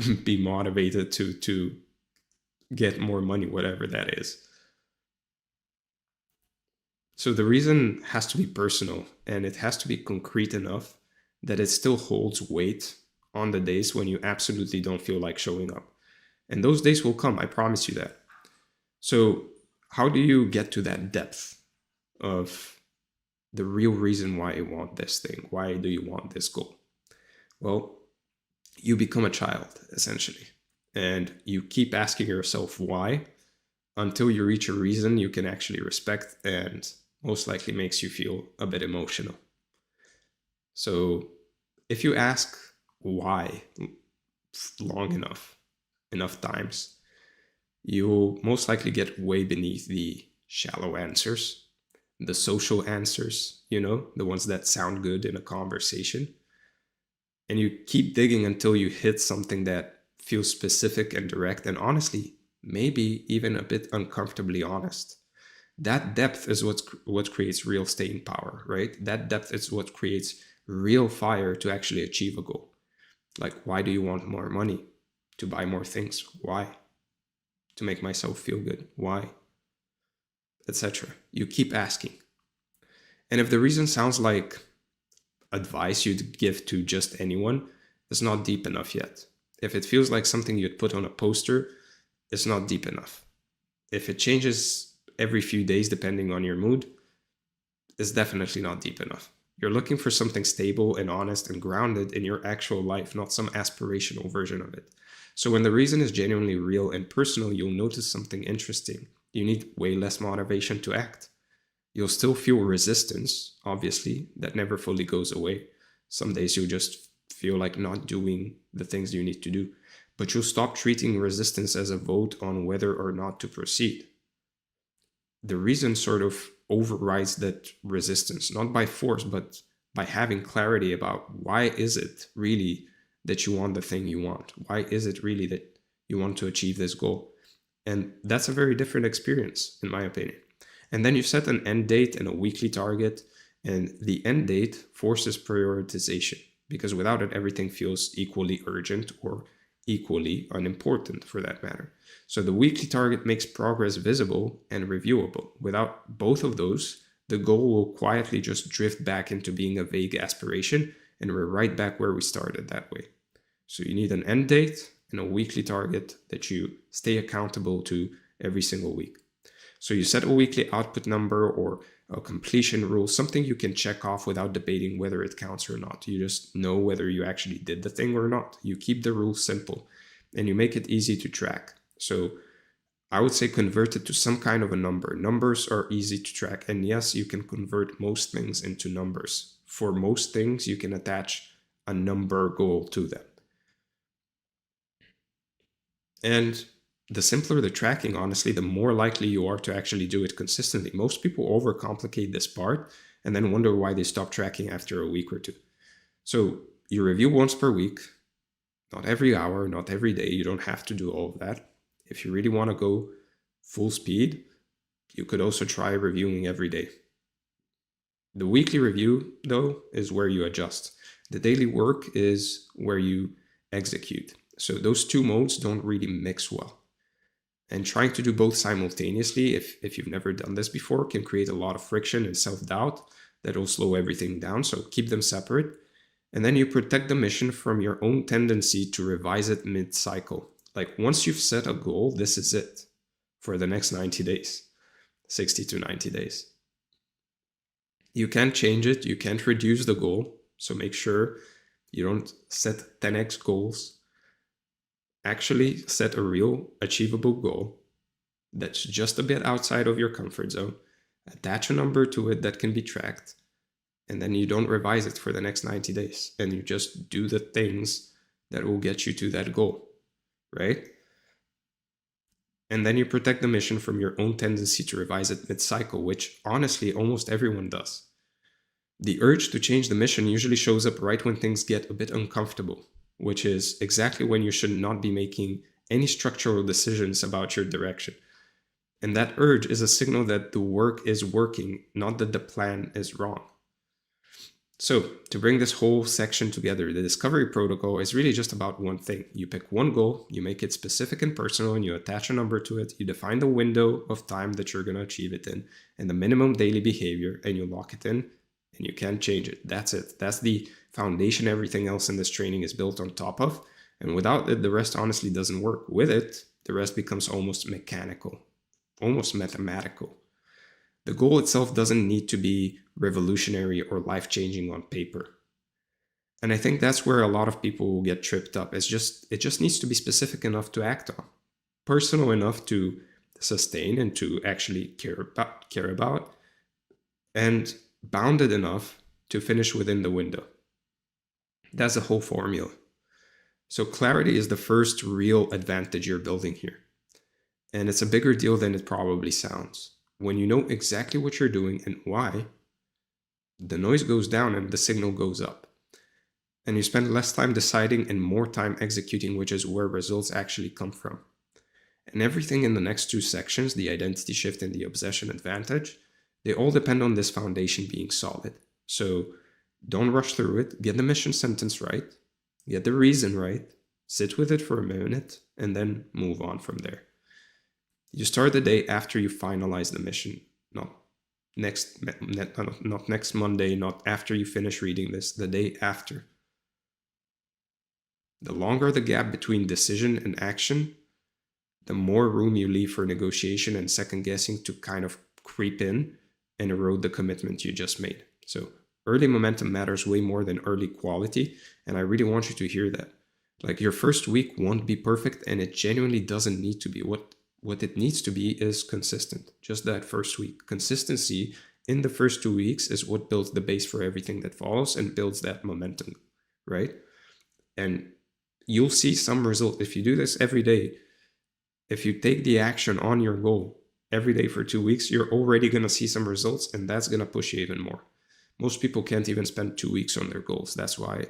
Speaker 2: to be motivated to get more money, whatever that is. So the reason has to be personal, and it has to be concrete enough that it still holds weight on the days when you absolutely don't feel like showing up. And those days will come, I promise you that. So how do you get to that depth of the real reason why you want this thing? Why do you want this goal? Well, you become a child, essentially. And you keep asking yourself why until you reach a reason you can actually respect and most likely makes you feel a bit emotional. So if you ask why long enough times, you'll most likely get way beneath the shallow answers, the social answers, the ones that sound good in a conversation. And you keep digging until you hit something that feels specific and direct, and honestly, maybe even a bit uncomfortably honest. That depth is what creates real staying power, right? That depth is what creates real fire to actually achieve a goal. Like, why do you want more money? To buy more things. Why? To make myself feel good. Why? Etc. You keep asking. And if the reason sounds like advice you'd give to just anyone, it's not deep enough yet. If it feels like something you'd put on a poster, it's not deep enough. If it changes every few days depending on your mood, it's definitely not deep enough. You're looking for something stable and honest and grounded in your actual life, not some aspirational version of it. So when the reason is genuinely real and personal, you'll notice something interesting. You need way less motivation to act. You'll still feel resistance, obviously, that never fully goes away. Some days you'll just feel like not doing the things you need to do, but you'll stop treating resistance as a vote on whether or not to proceed. The reason sort of overrides that resistance, not by force, but by having clarity about why is it really that you want the thing you want? Why is it really that you want to achieve this goal? And that's a very different experience, in my opinion. And then you set an end date and a weekly target, and the end date forces prioritization, because without it, everything feels equally urgent or equally unimportant for that matter. So the weekly target makes progress visible and reviewable. Without both of those, the goal will quietly just drift back into being a vague aspiration, and we're right back where we started that way. So you need an end date and a weekly target that you stay accountable to every single week. So you set a weekly output number or a completion rule, something you can check off without debating whether it counts or not. You just know whether you actually did the thing or not. You keep the rules simple and you make it easy to track. So I would say convert it to some kind of a number. Numbers are easy to track. And yes, you can convert most things into numbers. For most things, you can attach a number goal to them. And the simpler the tracking, honestly, the more likely you are to actually do it consistently. Most people overcomplicate this part and then wonder why they stop tracking after a week or two. So you review once per week, not every hour, not every day. You don't have to do all of that. If you really want to go full speed, you could also try reviewing every day. The weekly review, though, is where you adjust. The daily work is where you execute. So those two modes don't really mix well. And trying to do both simultaneously, if you've never done this before, can create a lot of friction and self-doubt that will slow everything down. So keep them separate. And then you protect the mission from your own tendency to revise it mid-cycle. Like once you've set a goal, this is it for the next 90 days, 60 to 90 days. You can't change it. You can't reduce the goal. So make sure you don't set 10x goals. Actually set a real achievable goal that's just a bit outside of your comfort zone. Attach a number to it that can be tracked. And then you don't revise it for the next 90 days. And you just do the things that will get you to that goal, right? And then you protect the mission from your own tendency to revise it mid-cycle, which honestly almost everyone does. The urge to change the mission usually shows up right when things get a bit uncomfortable, which is exactly when you should not be making any structural decisions about your direction. And that urge is a signal that the work is working, not that the plan is wrong. So to bring this whole section together, the discovery protocol is really just about one thing. You pick one goal, you make it specific and personal, and you attach a number to it. You define the window of time that you're going to achieve it in and the minimum daily behavior, and you lock it in, and you can't change it. That's it. That's the foundation everything else in this training is built on top of. And without it, the rest honestly doesn't work. With it, the rest becomes almost mechanical, almost mathematical. The goal itself doesn't need to be revolutionary or life-changing on paper. And I think that's where a lot of people will get tripped up. It just needs to be specific enough to act on, personal enough to sustain and to actually care about, and bounded enough to finish within the window. That's the whole formula. So clarity is the first real advantage you're building here. And it's a bigger deal than it probably sounds. When you know exactly what you're doing and why, the noise goes down and the signal goes up. And you spend less time deciding and more time executing, which is where results actually come from. And everything in the next two sections, the identity shift and the obsession advantage, they all depend on this foundation being solid. So don't rush through it. Get the mission sentence right. Get the reason right. Sit with it for a minute and then move on from there. You start the day after you finalize the mission, not next Monday, not after you finish reading this, the day after. The longer the gap between decision and action, the more room you leave for negotiation and second guessing to kind of creep in and erode the commitment you just made. So early momentum matters way more than early quality, and I really want you to hear that. Like your first week won't be perfect, and it genuinely doesn't need to be. What it needs to be is consistent, just that first week. Consistency in the first 2 weeks is what builds the base for everything that follows and builds that momentum, right? And you'll see some result. If you do this every day, if you take the action on your goal every day for 2 weeks, you're already going to see some results, and that's going to push you even more. Most people can't even spend 2 weeks on their goals. That's why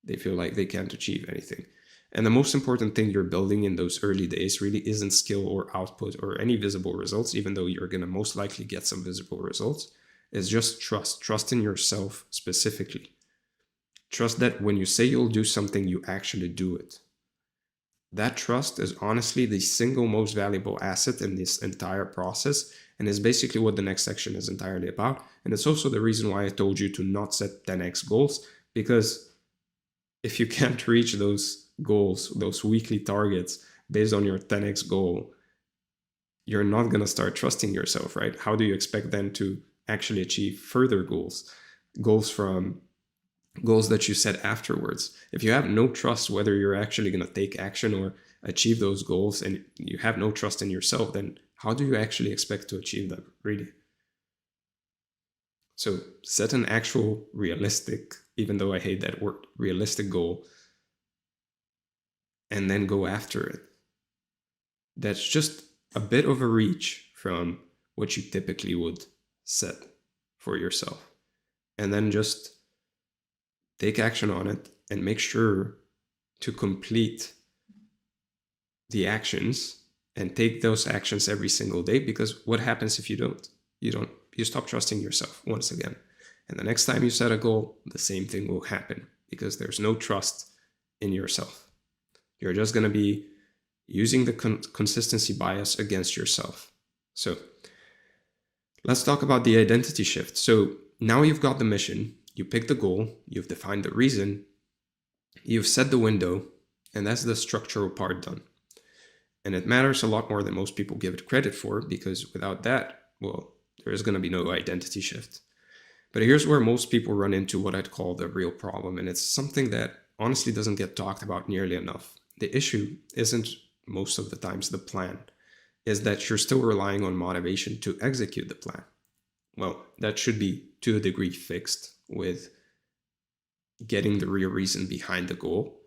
Speaker 2: they feel like they can't achieve anything. And the most important thing you're building in those early days really isn't skill or output or any visible results, even though you're going to most likely get some visible results. It's just trust. Trust in yourself specifically. Trust that when you say you'll do something, you actually do it. That trust is honestly the single most valuable asset in this entire process, and is basically what the next section is entirely about. And it's also the reason why I told you to not set 10x goals, because if you can't reach those goals, those weekly targets based on your 10x goal, you're not going to start trusting yourself, right? How do you expect then to actually achieve further goals from goals that you set afterwards? If you have no trust whether you're actually going to take action or achieve those goals, and you have no trust in yourself, then how do you actually expect to achieve them, really? So set an actual realistic, even though I hate that word, realistic goal, and then go after it. That's just a bit of a reach from what you typically would set for yourself. And then just take action on it and make sure to complete the actions and take those actions every single day, because what happens if you don't? You stop trusting yourself once again. And the next time you set a goal, the same thing will happen because there's no trust in yourself. You're just going to be using the consistency bias against yourself. So let's talk about the identity shift. So now you've got the mission, you picked the goal, you've defined the reason, you've set the window, and that's the structural part done. And it matters a lot more than most people give it credit for, because without that, well, there is going to be no identity shift. But here's where most people run into what I'd call the real problem, and it's something that honestly doesn't get talked about nearly enough. The issue isn't most of the times the plan, is that you're still relying on motivation to execute the plan. Well, that should be to a degree fixed with getting the real reason behind the goal.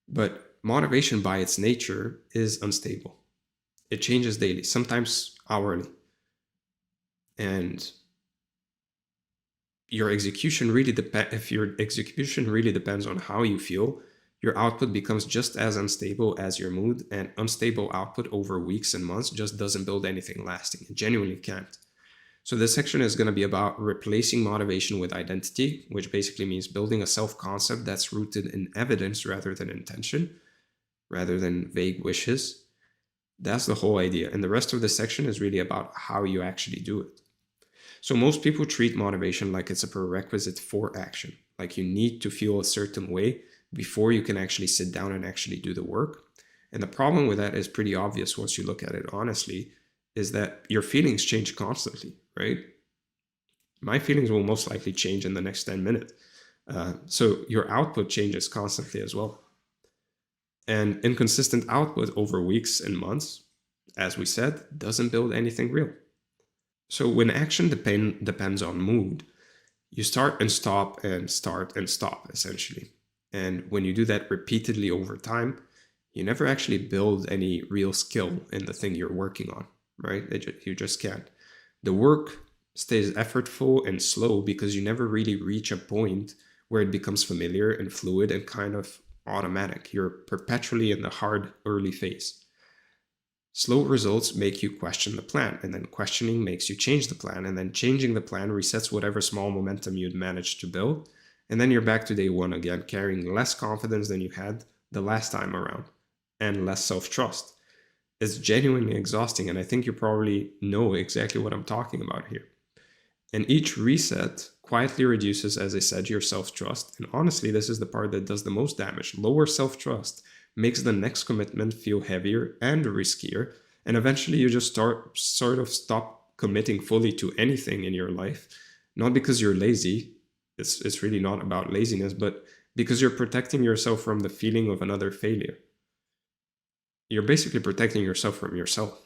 Speaker 2: But motivation by its nature is unstable. It changes daily, sometimes hourly. And your execution really if your execution really depends on how you feel, your output becomes just as unstable as your mood, and unstable output over weeks and months just doesn't build anything lasting. It genuinely can't. So this section is going to be about replacing motivation with identity, which basically means building a self-concept that's rooted in evidence rather than intention, rather than vague wishes. That's the whole idea. And the rest of this section is really about how you actually do it. So most people treat motivation like it's a prerequisite for action. Like you need to feel a certain way before you can actually sit down and actually do the work. And the problem with that is pretty obvious once you look at it honestly, is that your feelings change constantly, right? My feelings will most likely change in the next 10 minutes. So your output changes constantly as well. And inconsistent output over weeks and months, as we said, doesn't build anything real. So when action depends on mood, you start and stop and start and stop, essentially. And when you do that repeatedly over time, you never actually build any real skill in the thing you're working on, right? You just can't. The work stays effortful and slow because you never really reach a point where it becomes familiar and fluid and kind of automatic. You're perpetually in the hard early phase. Slow results make you question the plan, and then questioning makes you change the plan, and then changing the plan resets whatever small momentum you'd managed to build, and then you're back to day one again, carrying less confidence than you had the last time around, and less self-trust. It's genuinely exhausting, and I think you probably know exactly what I'm talking about here. And each reset quietly reduces, as I said, your self-trust, and honestly, this is the part that does the most damage. Lower self-trust makes the next commitment feel heavier and riskier, and eventually you just stop committing fully to anything in your life, not because you're lazy, it's really not about laziness, but because you're protecting yourself from the feeling of another failure. You're basically protecting yourself from yourself.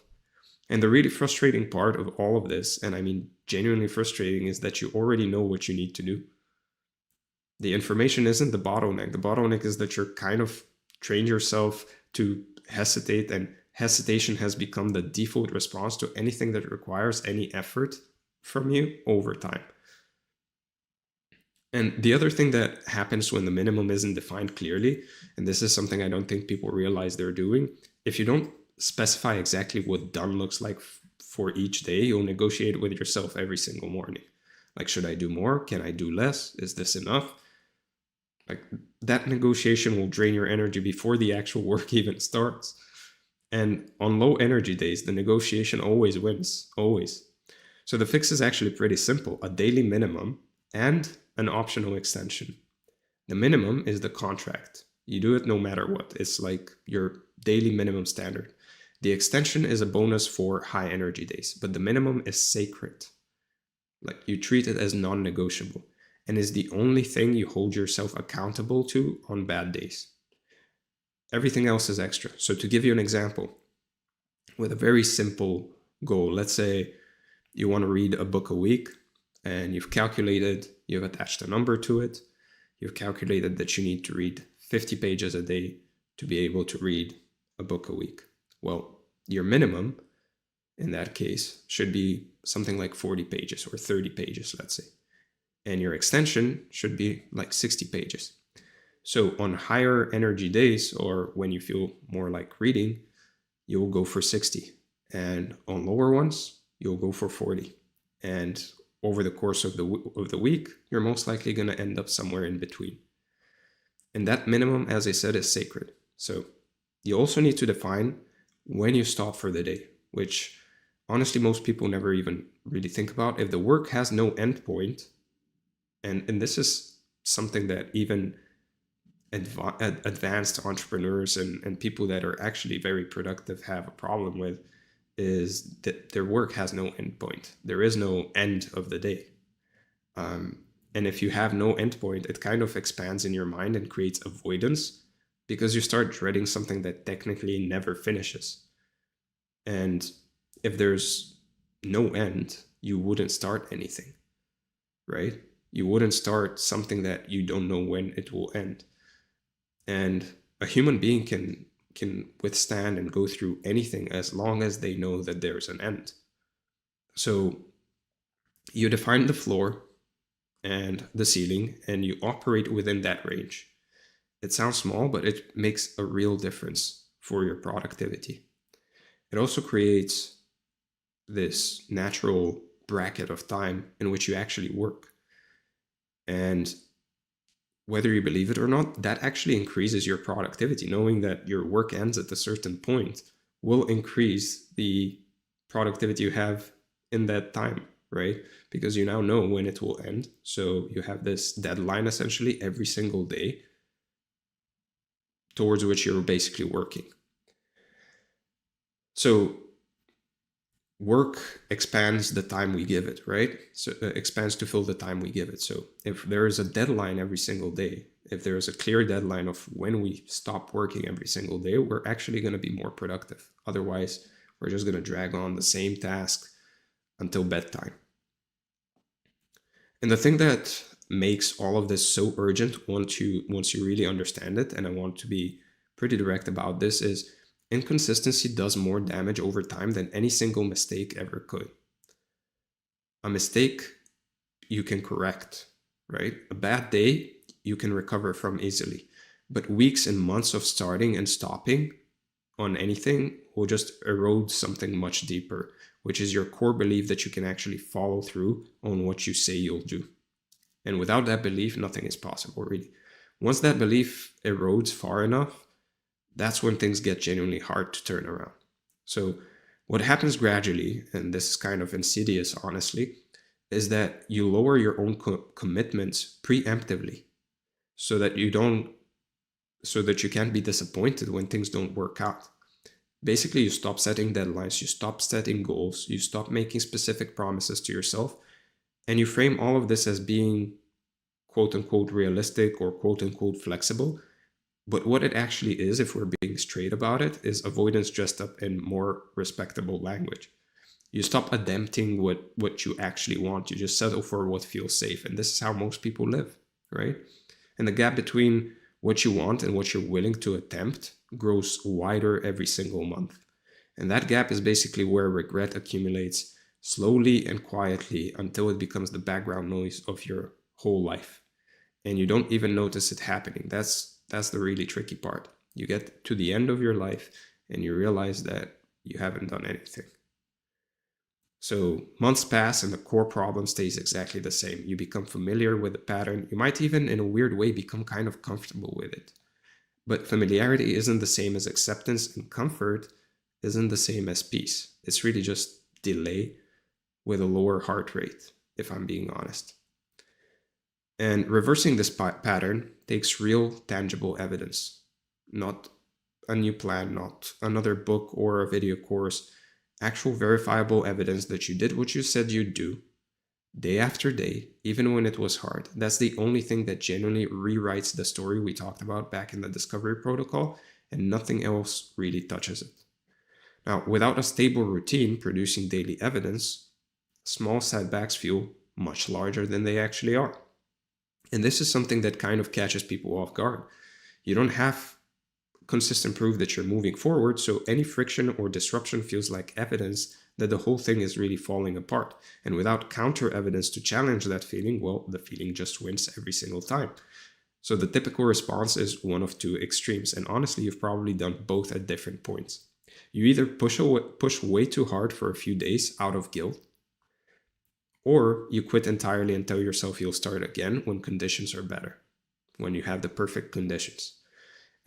Speaker 2: And the really frustrating part of all of this, and I mean genuinely frustrating, is that you already know what you need to do. The information isn't the bottleneck. The bottleneck is that you're kind of trained yourself to hesitate, and hesitation has become the default response to anything that requires any effort from you over time. And the other thing that happens when the minimum isn't defined clearly, and this is something I don't think people realize they're doing, if you don't specify exactly what done looks like for each day, you'll negotiate with yourself every single morning. Like, should I do more? Can I do less? Is this enough? Like, that negotiation will drain your energy before the actual work even starts. And on low energy days, the negotiation always wins, always. So the fix is actually pretty simple: a daily minimum and an optional extension. The minimum is the contract. You do it no matter what. It's like your daily minimum standard. The extension is a bonus for high energy days, but the minimum is sacred. Like, you treat it as non-negotiable, and is the only thing you hold yourself accountable to on bad days. Everything else is extra. So to give you an example, with a very simple goal, let's say you want to read a book a week, and you've attached a number to it. You've calculated that you need to read 50 pages a day to be able to read a book a week. Well, your minimum in that case should be something like 40 pages or 30 pages, let's say. And your extension should be like 60 pages. So on higher energy days, or when you feel more like reading, you'll go for 60. And on lower ones, you'll go for 40. And over the course of the week, you're most likely going to end up somewhere in between. And that minimum, as I said, is sacred. So you also need to define when you stop for the day, which honestly most people never even really think about. If the work has no endpoint, and this is something that even advanced entrepreneurs and people that are actually very productive have a problem with, is that their work has no endpoint. There is no end of the day. And if you have no endpoint, it kind of expands in your mind and creates avoidance, because you start dreading something that technically never finishes. And if there's no end, you wouldn't start anything, right? You wouldn't start something that you don't know when it will end. And a human being can withstand and go through anything as long as they know that there's an end. So you define the floor and the ceiling, and you operate within that range. It sounds small, but it makes a real difference for your productivity. It also creates this natural bracket of time in which you actually work. And whether you believe it or not, that actually increases your productivity. Knowing that your work ends at a certain point will increase the productivity you have in that time, right? Because you now know when it will end. So you have this deadline essentially every single day towards which you're basically working. So work expands the time we give it, right? So expands to fill the time we give it. So if there is a deadline every single day, if there is a clear deadline of when we stop working every single day, we're actually going to be more productive. Otherwise, we're just going to drag on the same task until bedtime. And the thing that makes all of this so urgent once you really understand it, and I want to be pretty direct about this, is inconsistency does more damage over time than any single mistake ever could. A mistake you can correct, right? A bad day you can recover from easily. But weeks and months of starting and stopping on anything will just erode something much deeper, which is your core belief that you can actually follow through on what you say you'll do. And without that belief, nothing is possible, really. Once that belief erodes far enough, that's when things get genuinely hard to turn around. So what happens gradually, and this is kind of insidious, honestly, is that you lower your own commitments preemptively so that you can't be disappointed when things don't work out. Basically, you stop setting deadlines, you stop setting goals, you stop making specific promises to yourself, and you frame all of this as being quote unquote realistic or quote unquote flexible. But what it actually is, if we're being straight about it, is avoidance dressed up in more respectable language. You stop attempting what you actually want. You just settle for what feels safe. And this is how most people live, right? And the gap between what you want and what you're willing to attempt grows wider every single month. And that gap is basically where regret accumulates slowly and quietly until it becomes the background noise of your whole life. And you don't even notice it happening. That's the really tricky part. You get to the end of your life and you realize that you haven't done anything. So months pass and the core problem stays exactly the same. You become familiar with the pattern. You might even, in a weird way, become kind of comfortable with it. But familiarity isn't the same as acceptance, and comfort isn't the same as peace. It's really just delay with a lower heart rate, if I'm being honest. And reversing this pattern takes real, tangible evidence. Not a new plan, not another book or a video course. Actual verifiable evidence that you did what you said you'd do, day after day, even when it was hard. That's the only thing that genuinely rewrites the story we talked about back in the discovery protocol, and nothing else really touches it. Now, without a stable routine producing daily evidence, small setbacks feel much larger than they actually are. And this is something that kind of catches people off guard. You don't have consistent proof that you're moving forward, so any friction or disruption feels like evidence that the whole thing is really falling apart. And without counter evidence to challenge that feeling, well, the feeling just wins every single time. So the typical response is one of two extremes, and honestly, you've probably done both at different points. You either push way too hard for a few days out of guilt, Or you quit entirely and tell yourself you'll start again when conditions are better, when you have the perfect conditions.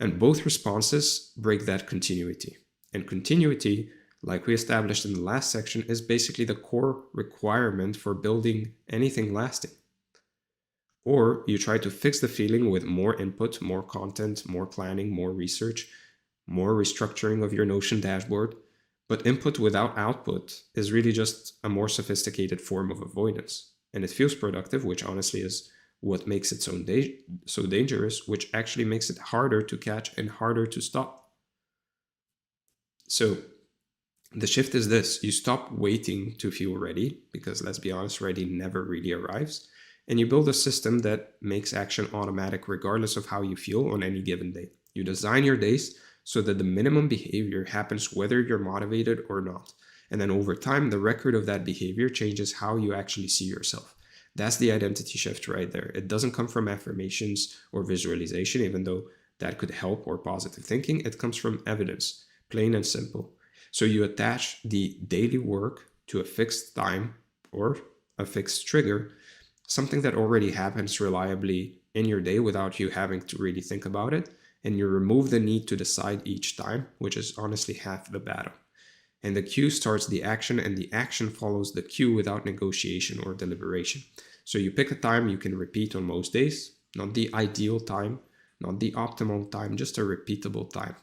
Speaker 2: And both responses break that continuity. And continuity, like we established in the last section, is basically the core requirement for building anything lasting. Or you try to fix the feeling with more input, more content, more planning, more research, more restructuring of your Notion dashboard. But input without output is really just a more sophisticated form of avoidance. And it feels productive, which honestly is what makes it so dangerous, which actually makes it harder to catch and harder to stop. So the shift is this: you stop waiting to feel ready, because let's be honest, ready never really arrives. And you build a system that makes action automatic regardless of how you feel on any given day. You design your days so that the minimum behavior happens whether you're motivated or not. And then over time, the record of that behavior changes how you actually see yourself. That's the identity shift right there. It doesn't come from affirmations or visualization, even though that could help, or positive thinking. It comes from evidence, plain and simple. So you attach the daily work to a fixed time or a fixed trigger, something that already happens reliably in your day without you having to really think about it. And you remove the need to decide each time, which is honestly half the battle. And the cue starts the action, and the action follows the cue without negotiation or deliberation. So you pick a time you can repeat on most days, not the ideal time, not the optimal time, just a repeatable time.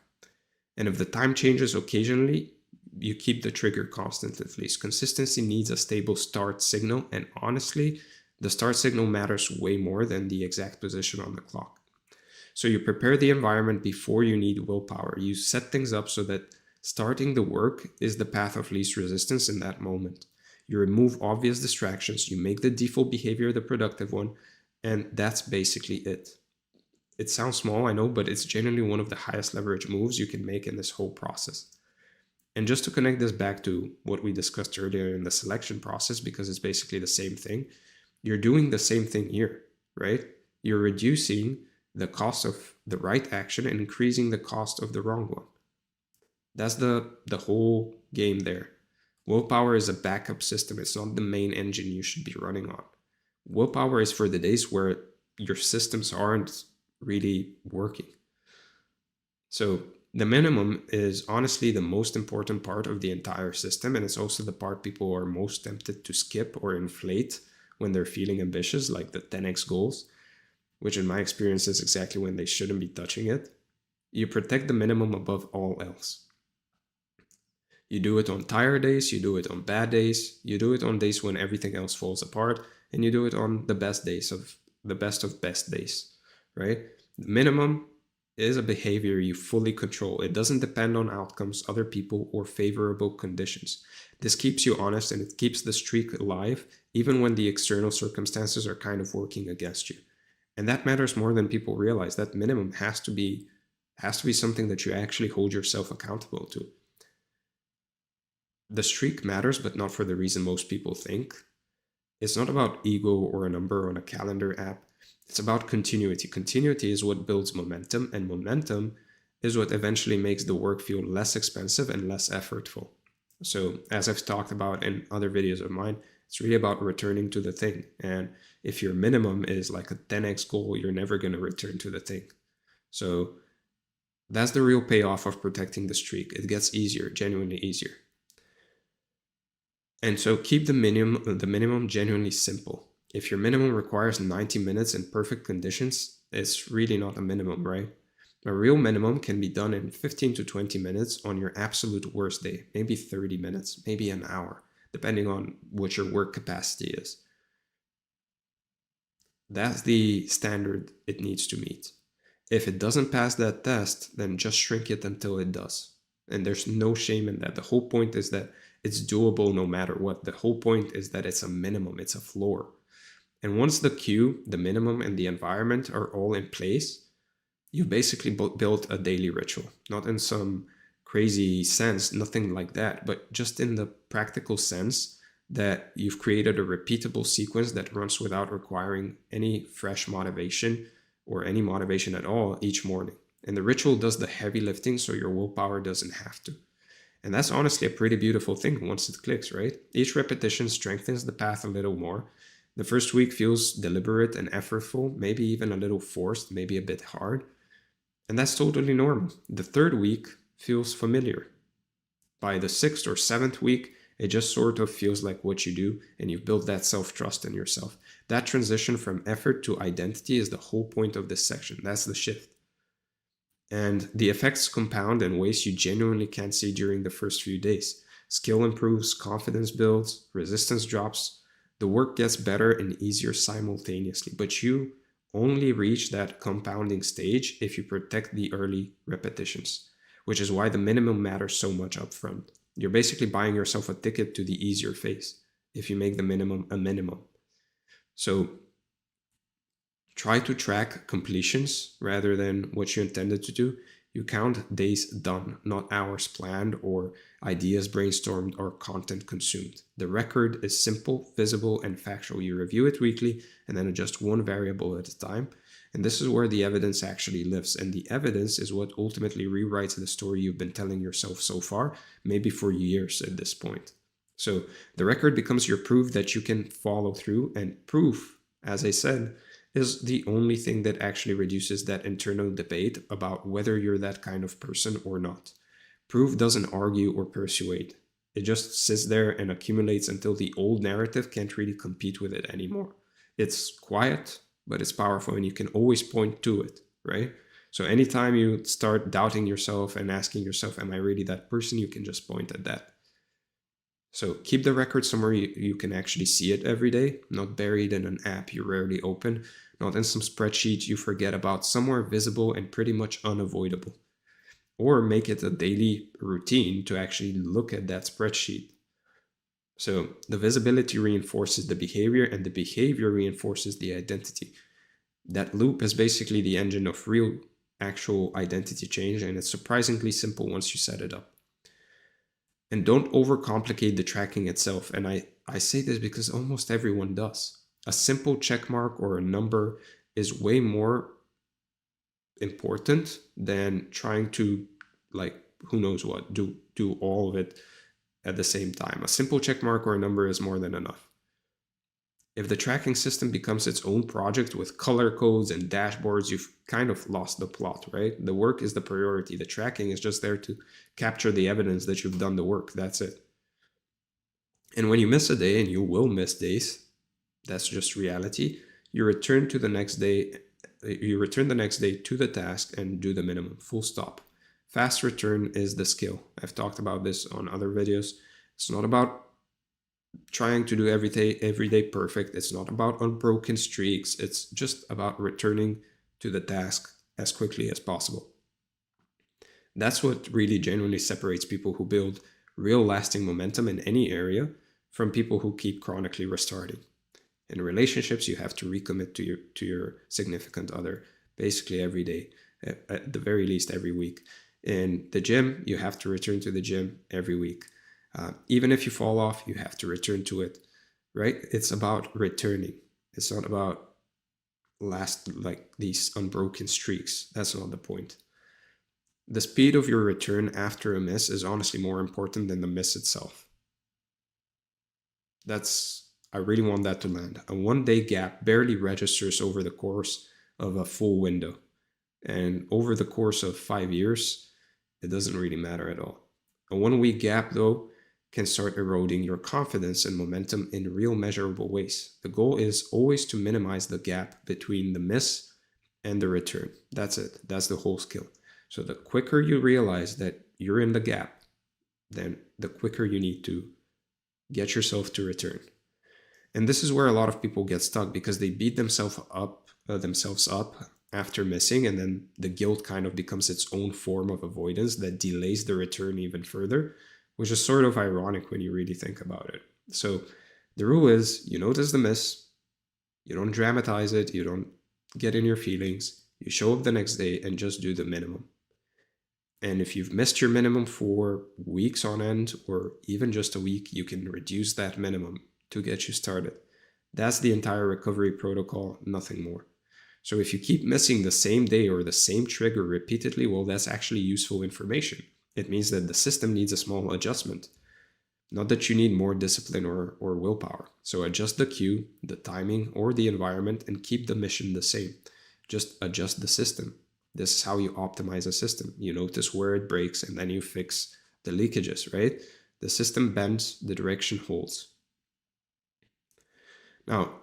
Speaker 2: And if the time changes occasionally, you keep the trigger constant at least. Consistency needs a stable start signal, and honestly, the start signal matters way more than the exact position on the clock. So you prepare the environment before you need willpower. You set things up so that starting the work is the path of least resistance in that moment. You remove obvious distractions, you make the default behavior the productive one, and that's basically it. It sounds small, I know, but it's genuinely one of the highest leverage moves you can make in this whole process. And just to connect this back to what we discussed earlier in the selection process, because it's basically the same thing, you're doing the same thing here, right? You're reducing the cost of the right action and increasing the cost of the wrong one. That's the whole game there. Willpower is a backup system. It's not the main engine you should be running on. Willpower is for the days where your systems aren't really working. So the minimum is honestly the most important part of the entire system, and it's also the part people are most tempted to skip or inflate when they're feeling ambitious, like the 10x goals, which in my experience is exactly when they shouldn't be touching it. You protect the minimum above all else. You do it on tired days, you do it on bad days, you do it on days when everything else falls apart, and you do it on the best days of the best of best days, right? The minimum is a behavior you fully control. It doesn't depend on outcomes, other people, or favorable conditions. This keeps you honest, and it keeps the streak alive even when the external circumstances are kind of working against you. And that matters more than people realize. That minimum has to be something that you actually hold yourself accountable to. The streak matters, but not for the reason most people think. It's not about ego or a number on a calendar app. It's about continuity. Continuity is what builds momentum, and momentum is what eventually makes the work feel less expensive and less effortful. So as I've talked about in other videos of mine, it's really about returning to the thing. And if your minimum is like a 10x goal, you're never going to return to the thing. So that's the real payoff of protecting the streak. It gets easier, genuinely easier. And so keep the minimum genuinely simple. If your minimum requires 90 minutes in perfect conditions, it's really not a minimum, right? A real minimum can be done in 15 to 20 minutes on your absolute worst day, maybe 30 minutes, maybe an hour, depending on what your work capacity is. That's the standard it needs to meet. If it doesn't pass that test, then just shrink it until it does. And there's no shame in that. The whole point is that it's doable no matter what. The whole point is that it's a minimum, it's a floor. And once the cue, the minimum, and the environment are all in place, you've basically built a daily ritual. Not in some crazy sense, nothing like that, but just in the practical sense that you've created a repeatable sequence that runs without requiring any fresh motivation or any motivation at all each morning. And the ritual does the heavy lifting so your willpower doesn't have to. And that's honestly a pretty beautiful thing once it clicks, right? Each repetition strengthens the path a little more. The first week feels deliberate and effortful, maybe even a little forced, maybe a bit hard. And that's totally normal. The third week feels familiar. By the sixth or seventh week, it just sort of feels like what you do, and you've built that self-trust in yourself. That transition from effort to identity is the whole point of this section. That's the shift. And the effects compound in ways you genuinely can't see during the first few days. Skill improves, confidence builds, resistance drops. The work gets better and easier simultaneously, but you only reach that compounding stage if you protect the early repetitions, which is why the minimum matters so much up front. You're basically buying yourself a ticket to the easier phase if you make the minimum a minimum. So try to track completions rather than what you intended to do. You count days done, not hours planned or ideas brainstormed or content consumed. The record is simple, visible, and factual. You review it weekly and then adjust one variable at a time. And this is where the evidence actually lives. And the evidence is what ultimately rewrites the story you've been telling yourself so far, maybe for years at this point. So the record becomes your proof that you can follow through, and proof, as I said, is the only thing that actually reduces that internal debate about whether you're that kind of person or not. Proof doesn't argue or persuade. It just sits there and accumulates until the old narrative can't really compete with it anymore. It's quiet, but it's powerful, and you can always point to it, right? So anytime you start doubting yourself and asking yourself, am I really that person? You can just point at that. So keep the record somewhere you can actually see it every day, not buried in an app you rarely open, not in some spreadsheet you forget about, somewhere visible and pretty much unavoidable. Or make it a daily routine to actually look at that spreadsheet. So the visibility reinforces the behavior, and the behavior reinforces the identity. That loop is basically the engine of real, actual identity change, and it's surprisingly simple once you set it up. And don't overcomplicate the tracking itself. And I say this because almost everyone does. A simple check mark or a number is way more important than trying to, like, who knows what, do all of it at the same time. A simple check mark or a number is more than enough. If the tracking system becomes its own project with color codes and dashboards, you've kind of lost the plot, right? The work is the priority. The tracking is just there to capture the evidence that you've done the work. That's it. And when you miss a day, and you will miss days, that's just reality, you return the next day to the task and do the minimum, full stop. Fast return is the skill. I've talked about this on other videos. It's not about trying to do every day perfect. It's not about unbroken streaks. It's just about returning to the task as quickly as possible. That's what really genuinely separates people who build real lasting momentum in any area from people who keep chronically restarting. In relationships, you have to recommit to your significant other basically every day, at the very least every week. In the gym, you have to return to the gym every week. Even if you fall off, you have to return to it, right? It's about returning. It's not about these unbroken streaks. That's not the point. The speed of your return after a miss is honestly more important than the miss itself. I really want that to land. A 1 day gap barely registers over the course of a full window. And over the course of 5 years, it doesn't really matter at all. A 1 week gap, though, can start eroding your confidence and momentum in real measurable ways. The goal is always to minimize the gap between the miss and the return. That's it. That's the whole skill. So the quicker you realize that you're in the gap, then the quicker you need to get yourself to return. And this is where a lot of people get stuck, because they beat themselves up after missing, and then the guilt kind of becomes its own form of avoidance that delays the return even further, which is sort of ironic when you really think about it. So the rule is, you notice the miss, you don't dramatize it, you don't get in your feelings, you show up the next day and just do the minimum. And if you've missed your minimum for weeks on end, or even just a week, you can reduce that minimum to get you started. That's the entire recovery protocol, nothing more. So if you keep missing the same day or the same trigger repeatedly, well, that's actually useful information. It means that the system needs a small adjustment. Not that you need more discipline or willpower. So adjust the cue, the timing, or the environment and keep the mission the same. Just adjust the system. This is how you optimize a system. You notice where it breaks and then you fix the leakages, right? The system bends, the direction holds. Now,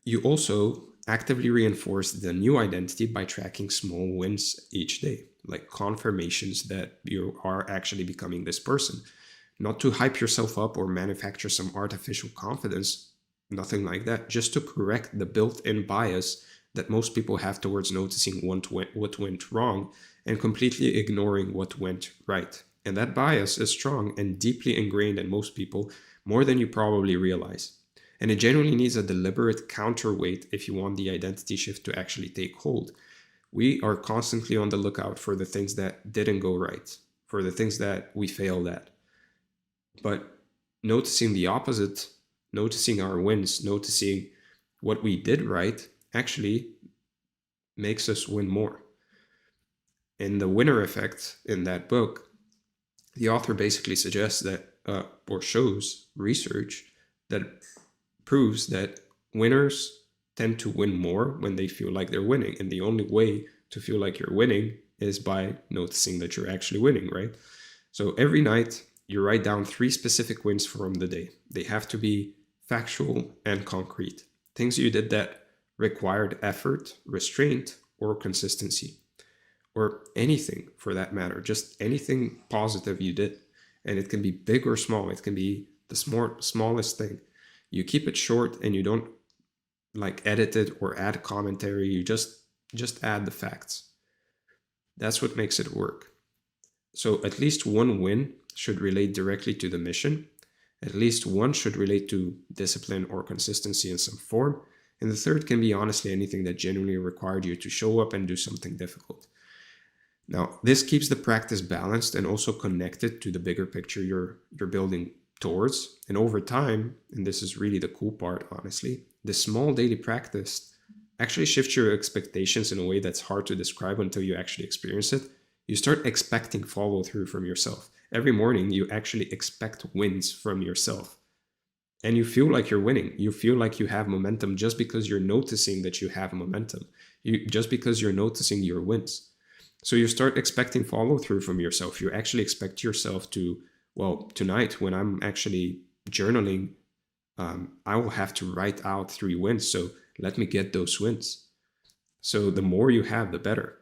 Speaker 2: you also actively reinforce the new identity by tracking small wins each day, like confirmations that you are actually becoming this person. Not to hype yourself up or manufacture some artificial confidence, nothing like that, just to correct the built-in bias that most people have towards noticing what went wrong and completely ignoring what went right. And that bias is strong and deeply ingrained in most people, more than you probably realize. And it generally needs a deliberate counterweight if you want the identity shift to actually take hold. We are constantly on the lookout for the things that didn't go right, for the things that we failed at. But noticing the opposite, noticing our wins, noticing what we did right, actually makes us win more. In the winner effect in that book, the author basically suggests that, or shows research that proves that winners tend to win more when they feel like they're winning. And the only way to feel like you're winning is by noticing that you're actually winning, right? So every night, you write down 3 specific wins from the day. They have to be factual and concrete. Things you did that required effort, restraint, or consistency. Or anything for that matter, just anything positive you did. And it can be big or small. It can be the smallest thing. You keep it short and you don't like edit it or add commentary. You just add the facts. That's what makes it work. So at least one win should relate directly to the mission. At least one should relate to discipline or consistency in some form. And the third can be honestly anything that genuinely required you to show up and do something difficult. Now, this keeps the practice balanced and also connected to the bigger picture you're building towards. And over time, and this is really the cool part, honestly, this small daily practice actually shifts your expectations in a way that's hard to describe until you actually experience it. You start expecting follow through from yourself. Every morning, you actually expect wins from yourself. And you feel like you're winning. You feel like you have momentum just because you're noticing that you have momentum. Just because you're noticing your wins. So you start expecting follow through from yourself. You actually expect yourself to, well, tonight when I'm actually journaling, I will have to write out 3 wins. So let me get those wins. So the more you have, the better.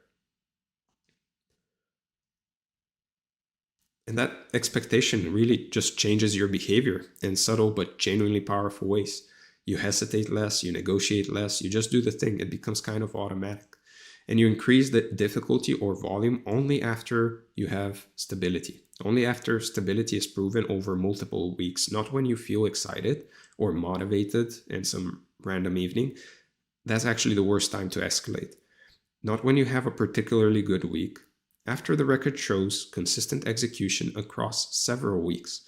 Speaker 2: And that expectation really just changes your behavior in subtle but genuinely powerful ways. You hesitate less, you negotiate less, you just do the thing. It becomes kind of automatic. And you increase the difficulty or volume only after you have stability. Only after stability is proven over multiple weeks, not when you feel excited or motivated in some random evening. That's actually the worst time to escalate. Not when you have a particularly good week. After the record shows consistent execution across several weeks,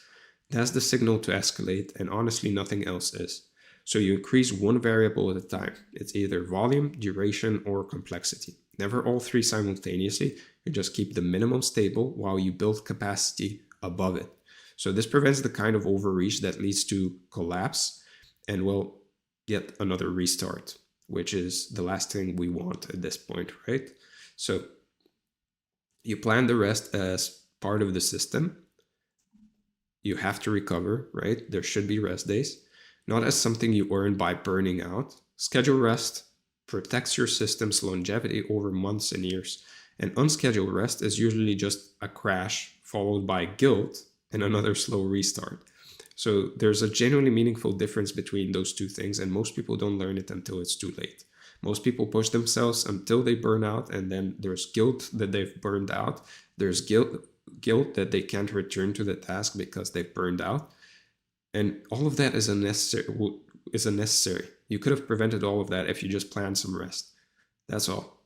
Speaker 2: that's the signal to escalate, and honestly nothing else is. So you increase one variable at a time. It's either volume, duration, or complexity. Never all 3 simultaneously. You just keep the minimum stable while you build capacity above it. So this prevents the kind of overreach that leads to collapse and, well, yet another restart, which is the last thing we want at this point, right? So you plan the rest as part of the system. You have to recover, right? There should be rest days, not as something you earn by burning out. Schedule rest protects your system's longevity over months and years. And unscheduled rest is usually just a crash followed by guilt and another slow restart. So there's a genuinely meaningful difference between those 2 things, and most people don't learn it until it's too late. Most people push themselves until they burn out, and then there's guilt that they've burned out. There's guilt that they can't return to the task because they've burned out. And all of that is unnecessary. You could have prevented all of that if you just planned some rest. That's all.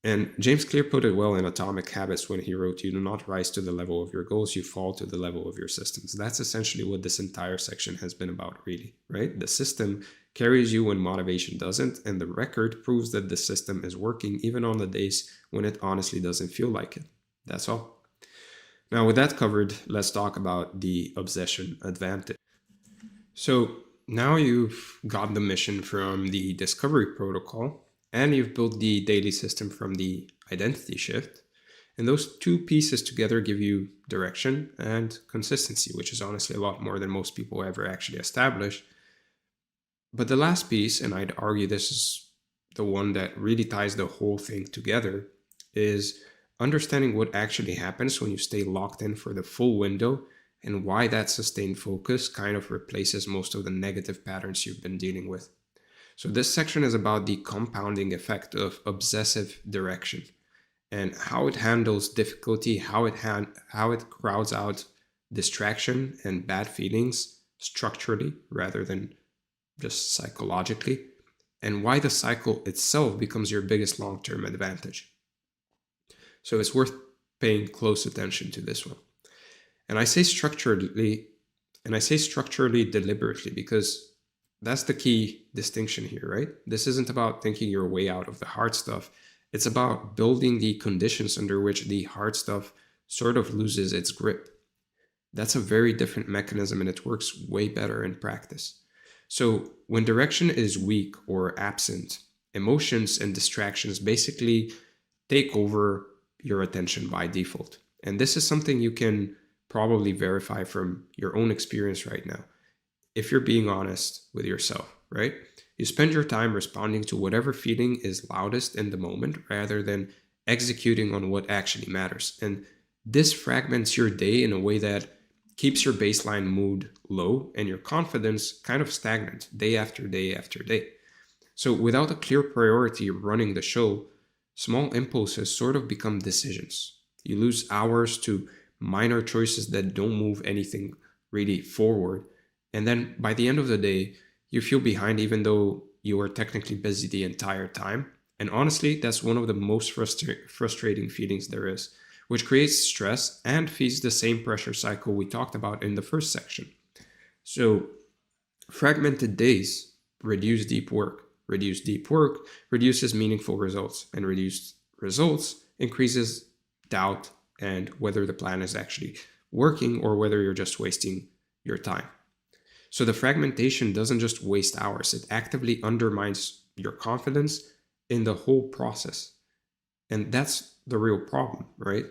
Speaker 2: And James Clear put it well in Atomic Habits when he wrote, "You do not rise to the level of your goals, you fall to the level of your systems." That's essentially what this entire section has been about, really, right? The system carries you when motivation doesn't, and the record proves that the system is working even on the days when it honestly doesn't feel like it. That's all. Now, with that covered, let's talk about the obsession advantage. So now you've got the mission from the discovery protocol, and you've built the daily system from the identity shift. And those two pieces together give you direction and consistency, which is honestly a lot more than most people ever actually establish. But the last piece, and I'd argue this is the one that really ties the whole thing together, is understanding what actually happens when you stay locked in for the full window and why that sustained focus kind of replaces most of the negative patterns you've been dealing with. So, this section is about the compounding effect of obsessive direction and how it handles difficulty, how it crowds out distraction and bad feelings structurally rather than just psychologically, and why the cycle itself becomes your biggest long-term advantage. So it's worth paying close attention to this one. And I say structurally deliberately because that's the key distinction here, right? This isn't about thinking your way out of the hard stuff. It's about building the conditions under which the hard stuff sort of loses its grip. That's a very different mechanism and it works way better in practice. So when direction is weak or absent, emotions and distractions basically take over your attention by default. And this is something you can probably verify from your own experience right now. If you're being honest with yourself, right? You spend your time responding to whatever feeling is loudest in the moment rather than executing on what actually matters. And this fragments your day in a way that keeps your baseline mood low and your confidence kind of stagnant day after day after day. So without a clear priority running the show, small impulses sort of become decisions. You lose hours to minor choices that don't move anything really forward. And then by the end of the day, you feel behind even though you were technically busy the entire time. And honestly, that's one of the most frustrating feelings there is, which creates stress and feeds the same pressure cycle we talked about in the first section. So fragmented days reduce deep work. Reduced deep work reduces meaningful results, and reduced results increases doubt and whether the plan is actually working or whether you're just wasting your time. So the fragmentation doesn't just waste hours, it actively undermines your confidence in the whole process. And that's the real problem, right?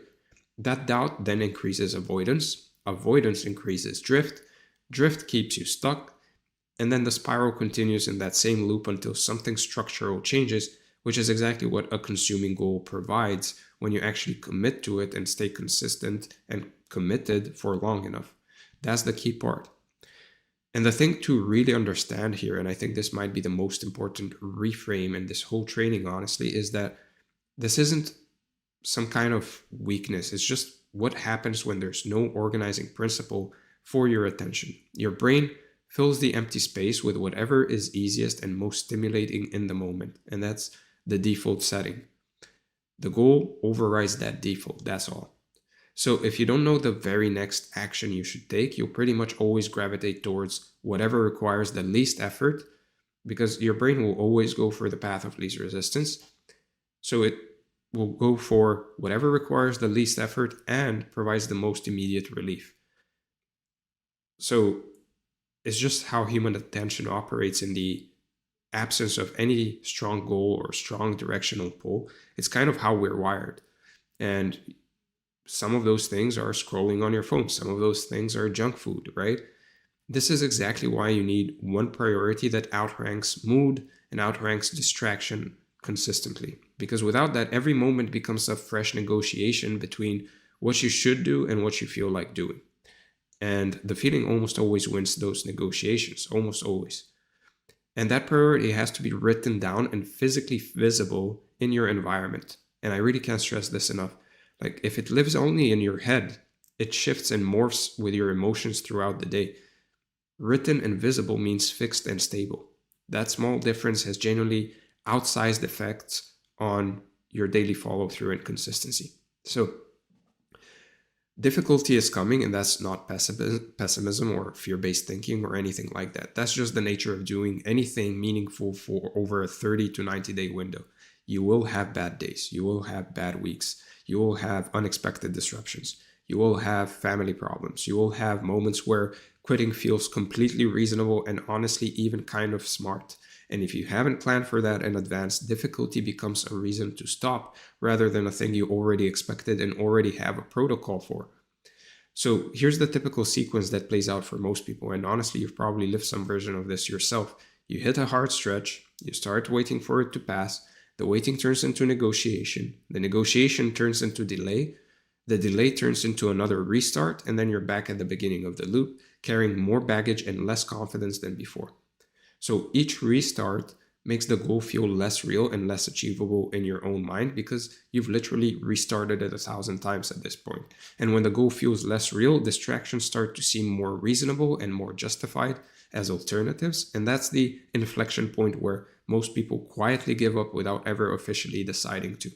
Speaker 2: That doubt then increases avoidance. Avoidance increases drift. Drift keeps you stuck. And then the spiral continues in that same loop until something structural changes, which is exactly what a consuming goal provides when you actually commit to it and stay consistent and committed for long enough. That's the key part. And the thing to really understand here, and I think this might be the most important reframe in this whole training, honestly, is that this isn't some kind of weakness. It's just what happens when there's no organizing principle for your attention. Your brain fills the empty space with whatever is easiest and most stimulating in the moment. And that's the default setting. The goal overrides that default, that's all. So if you don't know the very next action you should take, you'll pretty much always gravitate towards whatever requires the least effort because your brain will always go for the path of least resistance. So it will go for whatever requires the least effort and provides the most immediate relief. So it's just how human attention operates in the absence of any strong goal or strong directional pull. It's kind of how we're wired. And some of those things are scrolling on your phone. Some of those things are junk food, right? This is exactly why you need one priority that outranks mood and outranks distraction consistently. Because without that, every moment becomes a fresh negotiation between what you should do and what you feel like doing. And the feeling almost always wins those negotiations, almost always. And that priority has to be written down and physically visible in your environment. And I really can't stress this enough. Like if it lives only in your head, it shifts and morphs with your emotions throughout the day. Written and visible means fixed and stable. That small difference has genuinely outsized effects on your daily follow-through and consistency. So difficulty is coming, and that's not pessimism or fear-based thinking or anything like that. That's just the nature of doing anything meaningful for over a 30 to 90-day window. You will have bad days. You will have bad weeks. You will have unexpected disruptions. You will have family problems. You will have moments where quitting feels completely reasonable and honestly even kind of smart. And if you haven't planned for that in advance, difficulty becomes a reason to stop rather than a thing you already expected and already have a protocol for. So here's the typical sequence that plays out for most people. And honestly, you've probably lived some version of this yourself. You hit a hard stretch, you start waiting for it to pass, the waiting turns into negotiation, the negotiation turns into delay, the delay turns into another restart, and then you're back at the beginning of the loop, carrying more baggage and less confidence than before. So each restart makes the goal feel less real and less achievable in your own mind because you've literally restarted it 1,000 times at this point. And when the goal feels less real, distractions start to seem more reasonable and more justified as alternatives. And that's the inflection point where most people quietly give up without ever officially deciding to.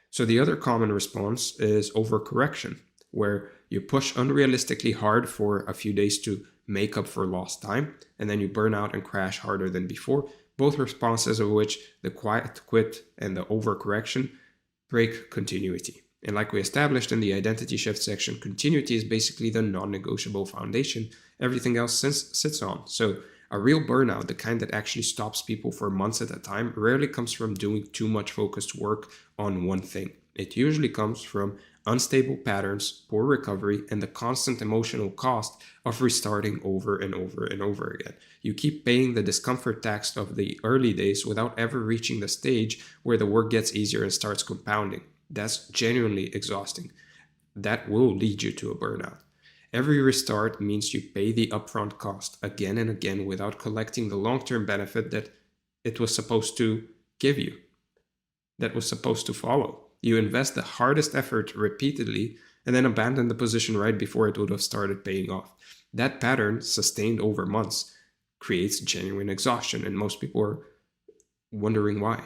Speaker 2: So the other common response is overcorrection, where you push unrealistically hard for a few days to make up for lost time, and then you burn out and crash harder than before, both responses of which the quiet quit and the overcorrection break continuity. And like we established in the identity shift section, continuity is basically the non-negotiable foundation everything else sits on. So a real burnout, the kind that actually stops people for months at a time, rarely comes from doing too much focused work on one thing. It usually comes from unstable patterns, poor recovery, and the constant emotional cost of restarting over and over and over again. You keep paying the discomfort tax of the early days without ever reaching the stage where the work gets easier and starts compounding. That's genuinely exhausting. That will lead you to a burnout. Every restart means you pay the upfront cost again and again without collecting the long-term benefit that it was supposed to give you, that was supposed to follow. You invest the hardest effort repeatedly and then abandon the position right before it would have started paying off. That pattern, sustained over months, creates genuine exhaustion, and most people are wondering why.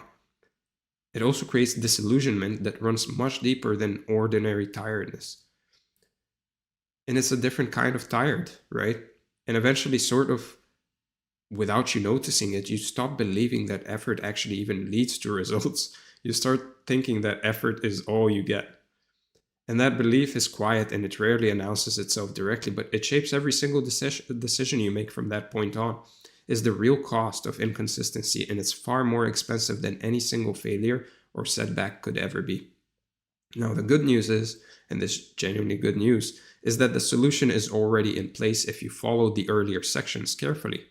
Speaker 2: It also creates disillusionment that runs much deeper than ordinary tiredness. And it's a different kind of tired, right? And eventually, sort of without you noticing it, you stop believing that effort actually even leads to results. You start thinking that effort is all you get. And that belief is quiet and it rarely announces itself directly, but it shapes every single decision you make from that point on. Is the real cost of inconsistency, and it's far more expensive than any single failure or setback could ever be. Now, the good news is, and this genuinely good news, is that the solution is already in place if you follow the earlier sections carefully.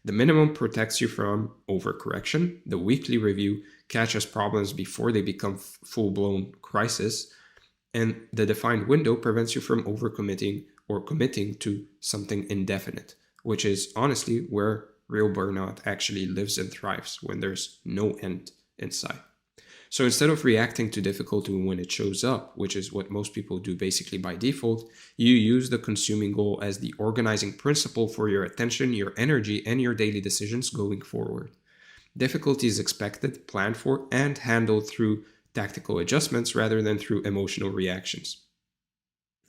Speaker 2: The minimum protects you from overcorrection. The weekly review catches problems before they become full-blown crisis. And the defined window prevents you from overcommitting or committing to something indefinite, which is honestly where real burnout actually lives and thrives, when there's no end in sight. So instead of reacting to difficulty when it shows up, which is what most people do basically by default, you use the consuming goal as the organizing principle for your attention, your energy, and your daily decisions going forward. Difficulty is expected, planned for, and handled through tactical adjustments rather than through emotional reactions.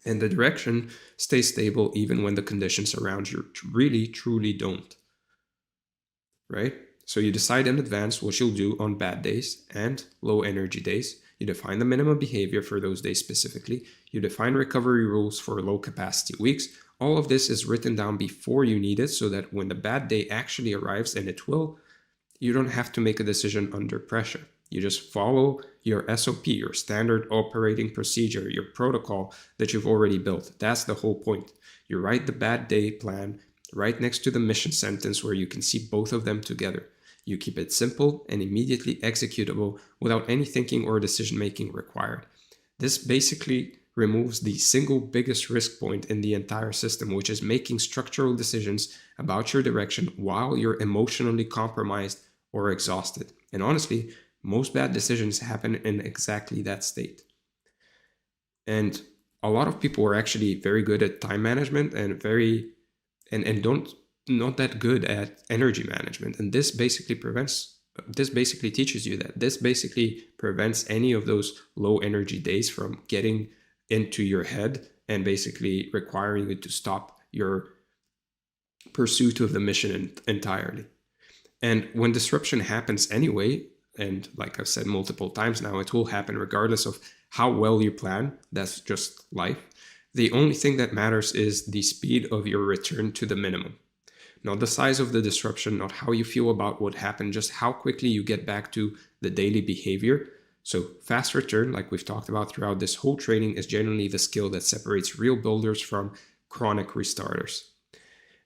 Speaker 2: And the direction stays stable even when the conditions around you really, truly don't. Right? So you decide in advance what you'll do on bad days and low energy days. You define the minimum behavior for those days specifically. You define recovery rules for low capacity weeks. All of this is written down before you need it so that when the bad day actually arrives, and it will, you don't have to make a decision under pressure. You just follow your SOP, your standard operating procedure, your protocol that you've already built. That's the whole point. You write the bad day plan right next to the mission sentence where you can see both of them together. You keep it simple and immediately executable without any thinking or decision making required. This basically removes the single biggest risk point in the entire system, which is making structural decisions about your direction while you're emotionally compromised or exhausted. And honestly, most bad decisions happen in exactly that state. And a lot of people are actually very good at time management and not that good at energy management. And this basically teaches you that. This basically prevents any of those low energy days from getting into your head and basically requiring you to stop your pursuit of the mission entirely. And when disruption happens anyway, and like I've said multiple times now, it will happen regardless of how well you plan. That's just life. The only thing that matters is the speed of your return to the minimum. Not the size of the disruption, not how you feel about what happened, just how quickly you get back to the daily behavior. So fast return, like we've talked about throughout this whole training, is generally the skill that separates real builders from chronic restarters.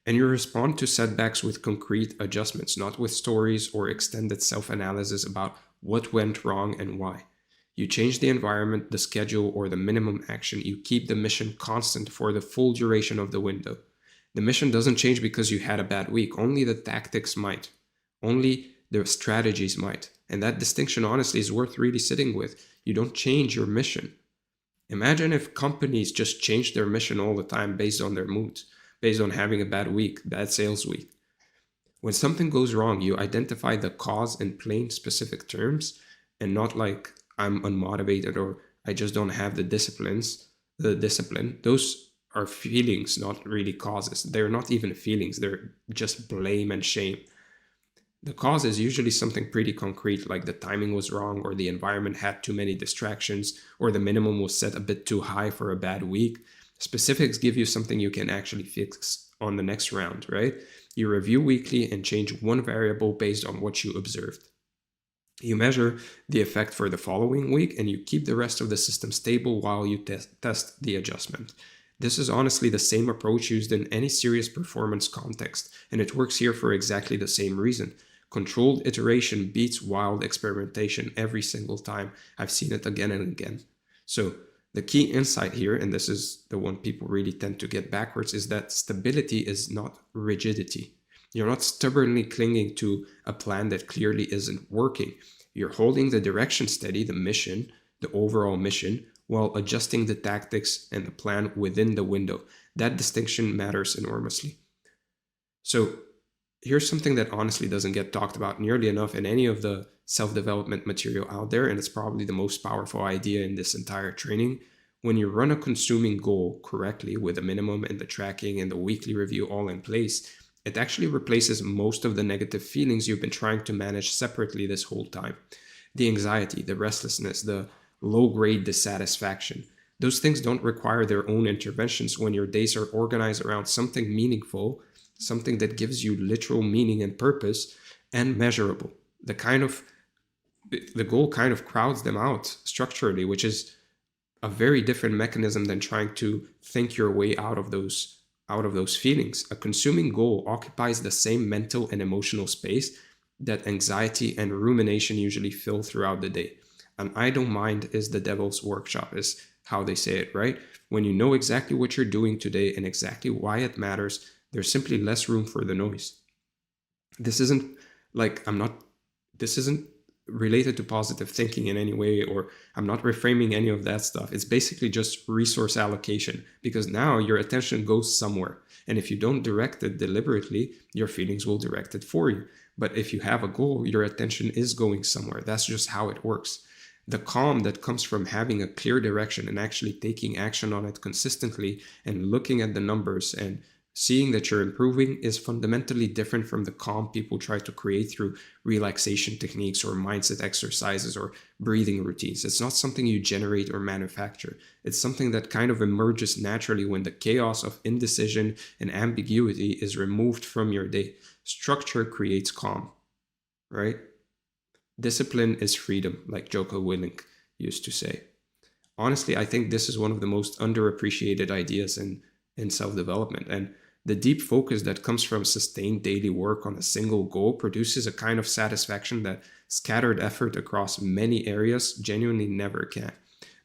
Speaker 2: And you respond to setbacks with concrete adjustments, not with stories or extended self-analysis about what went wrong and why. You change the environment, the schedule, or the minimum action. You keep the mission constant for the full duration of the window. The mission doesn't change because you had a bad week. Only the tactics might. Only the strategies might. And that distinction, honestly, is worth really sitting with. You don't change your mission. Imagine if companies just changed their mission all the time based on their moods, based on having a bad week, bad sales week. When something goes wrong, you identify the cause in plain specific terms and not like I'm unmotivated or I just don't have the discipline. Those are feelings, not really causes. They're not even feelings. They're just blame and shame. The cause is usually something pretty concrete, like the timing was wrong, or the environment had too many distractions, or the minimum was set a bit too high for a bad week. Specifics give you something you can actually fix on the next round, right? You review weekly and change one variable based on what you observed. You measure the effect for the following week, and you keep the rest of the system stable while you test the adjustment. This is honestly the same approach used in any serious performance context, and it works here for exactly the same reason. Controlled iteration beats wild experimentation every single time. I've seen it again and again. So the key insight here, and this is the one people really tend to get backwards, is that stability is not rigidity. You're not stubbornly clinging to a plan that clearly isn't working. You're holding the direction steady, the mission, the overall mission, while adjusting the tactics and the plan within the window. That distinction matters enormously. So here's something that honestly doesn't get talked about nearly enough in any of the self-development material out there, and it's probably the most powerful idea in this entire training. When you run a consuming goal correctly with a minimum and the tracking and the weekly review all in place, it actually replaces most of the negative feelings you've been trying to manage separately this whole time. The anxiety, the restlessness, the low-grade dissatisfaction. Those things don't require their own interventions when your days are organized around something meaningful, something that gives you literal meaning and purpose, and measurable. The goal kind of crowds them out structurally, which is a very different mechanism than trying to think your way out of those feelings. A consuming goal occupies the same mental and emotional space that anxiety and rumination usually fill throughout the day. An I don't mind is the devil's workshop, is how they say it, right? When you know exactly what you're doing today and exactly why it matters, there's simply less room for the noise. This isn't related to positive thinking in any way, or I'm not reframing any of that stuff. It's basically just resource allocation, because now your attention goes somewhere. And if you don't direct it deliberately, your feelings will direct it for you. But if you have a goal, your attention is going somewhere. That's just how it works. The calm that comes from having a clear direction and actually taking action on it consistently and looking at the numbers and seeing that you're improving is fundamentally different from the calm people try to create through relaxation techniques or mindset exercises or breathing routines. It's not something you generate or manufacture. It's something that kind of emerges naturally when the chaos of indecision and ambiguity is removed from your day. Structure creates calm, right? Discipline is freedom, like Jocko Willink used to say. Honestly, I think this is one of the most underappreciated ideas in self-development. And the deep focus that comes from sustained daily work on a single goal produces a kind of satisfaction that scattered effort across many areas genuinely never can.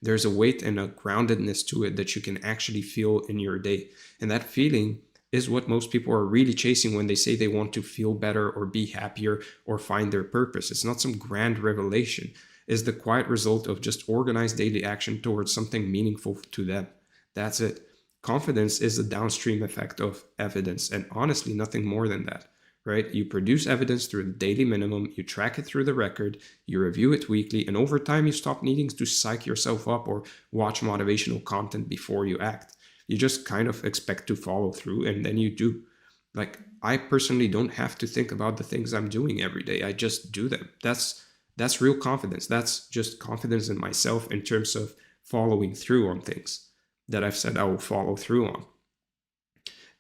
Speaker 2: There's a weight and a groundedness to it that you can actually feel in your day. And that feeling is what most people are really chasing when they say they want to feel better or be happier or find their purpose. It's not some grand revelation. It's the quiet result of just organized daily action towards something meaningful to them. That's it. Confidence is the downstream effect of evidence, and honestly, nothing more than that, right? You produce evidence through the daily minimum, you track it through the record, you review it weekly, and over time, you stop needing to psych yourself up or watch motivational content before you act. You just kind of expect to follow through, and then you do. Like, I personally don't have to think about the things I'm doing every day. I just do them. That's real confidence. That's just confidence in myself in terms of following through on things. that I've said I will follow through on.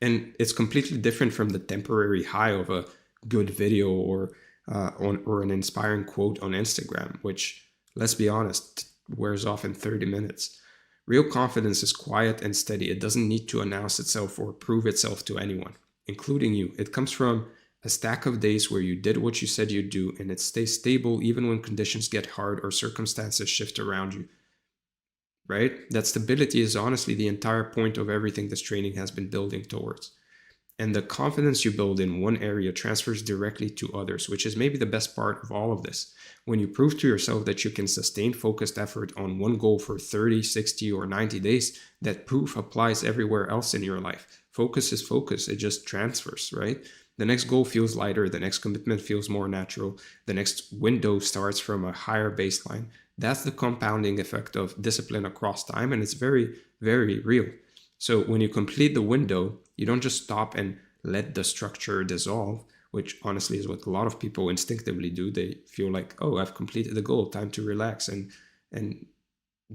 Speaker 2: And it's completely different from the temporary high of a good video or an inspiring quote on Instagram, which, let's be honest, wears off in 30 minutes. Real confidence is quiet and steady. It doesn't need to announce itself or prove itself to anyone, including you. It comes from a stack of days where you did what you said you'd do, and it stays stable even when conditions get hard or circumstances shift around you. Right? That stability is honestly the entire point of everything this training has been building towards. And the confidence you build in one area transfers directly to others, which is maybe the best part of all of this. When you prove to yourself that you can sustain focused effort on one goal for 30, 60, or 90 days, that proof applies everywhere else in your life. Focus is focus. It just transfers, right? The next goal feels lighter. The next commitment feels more natural. The next window starts from a higher baseline. That's the compounding effect of discipline across time, and it's very, very real. So when you complete the window, you don't just stop and let the structure dissolve, which honestly is what a lot of people instinctively do. They feel like, oh, I've completed the goal, time to relax and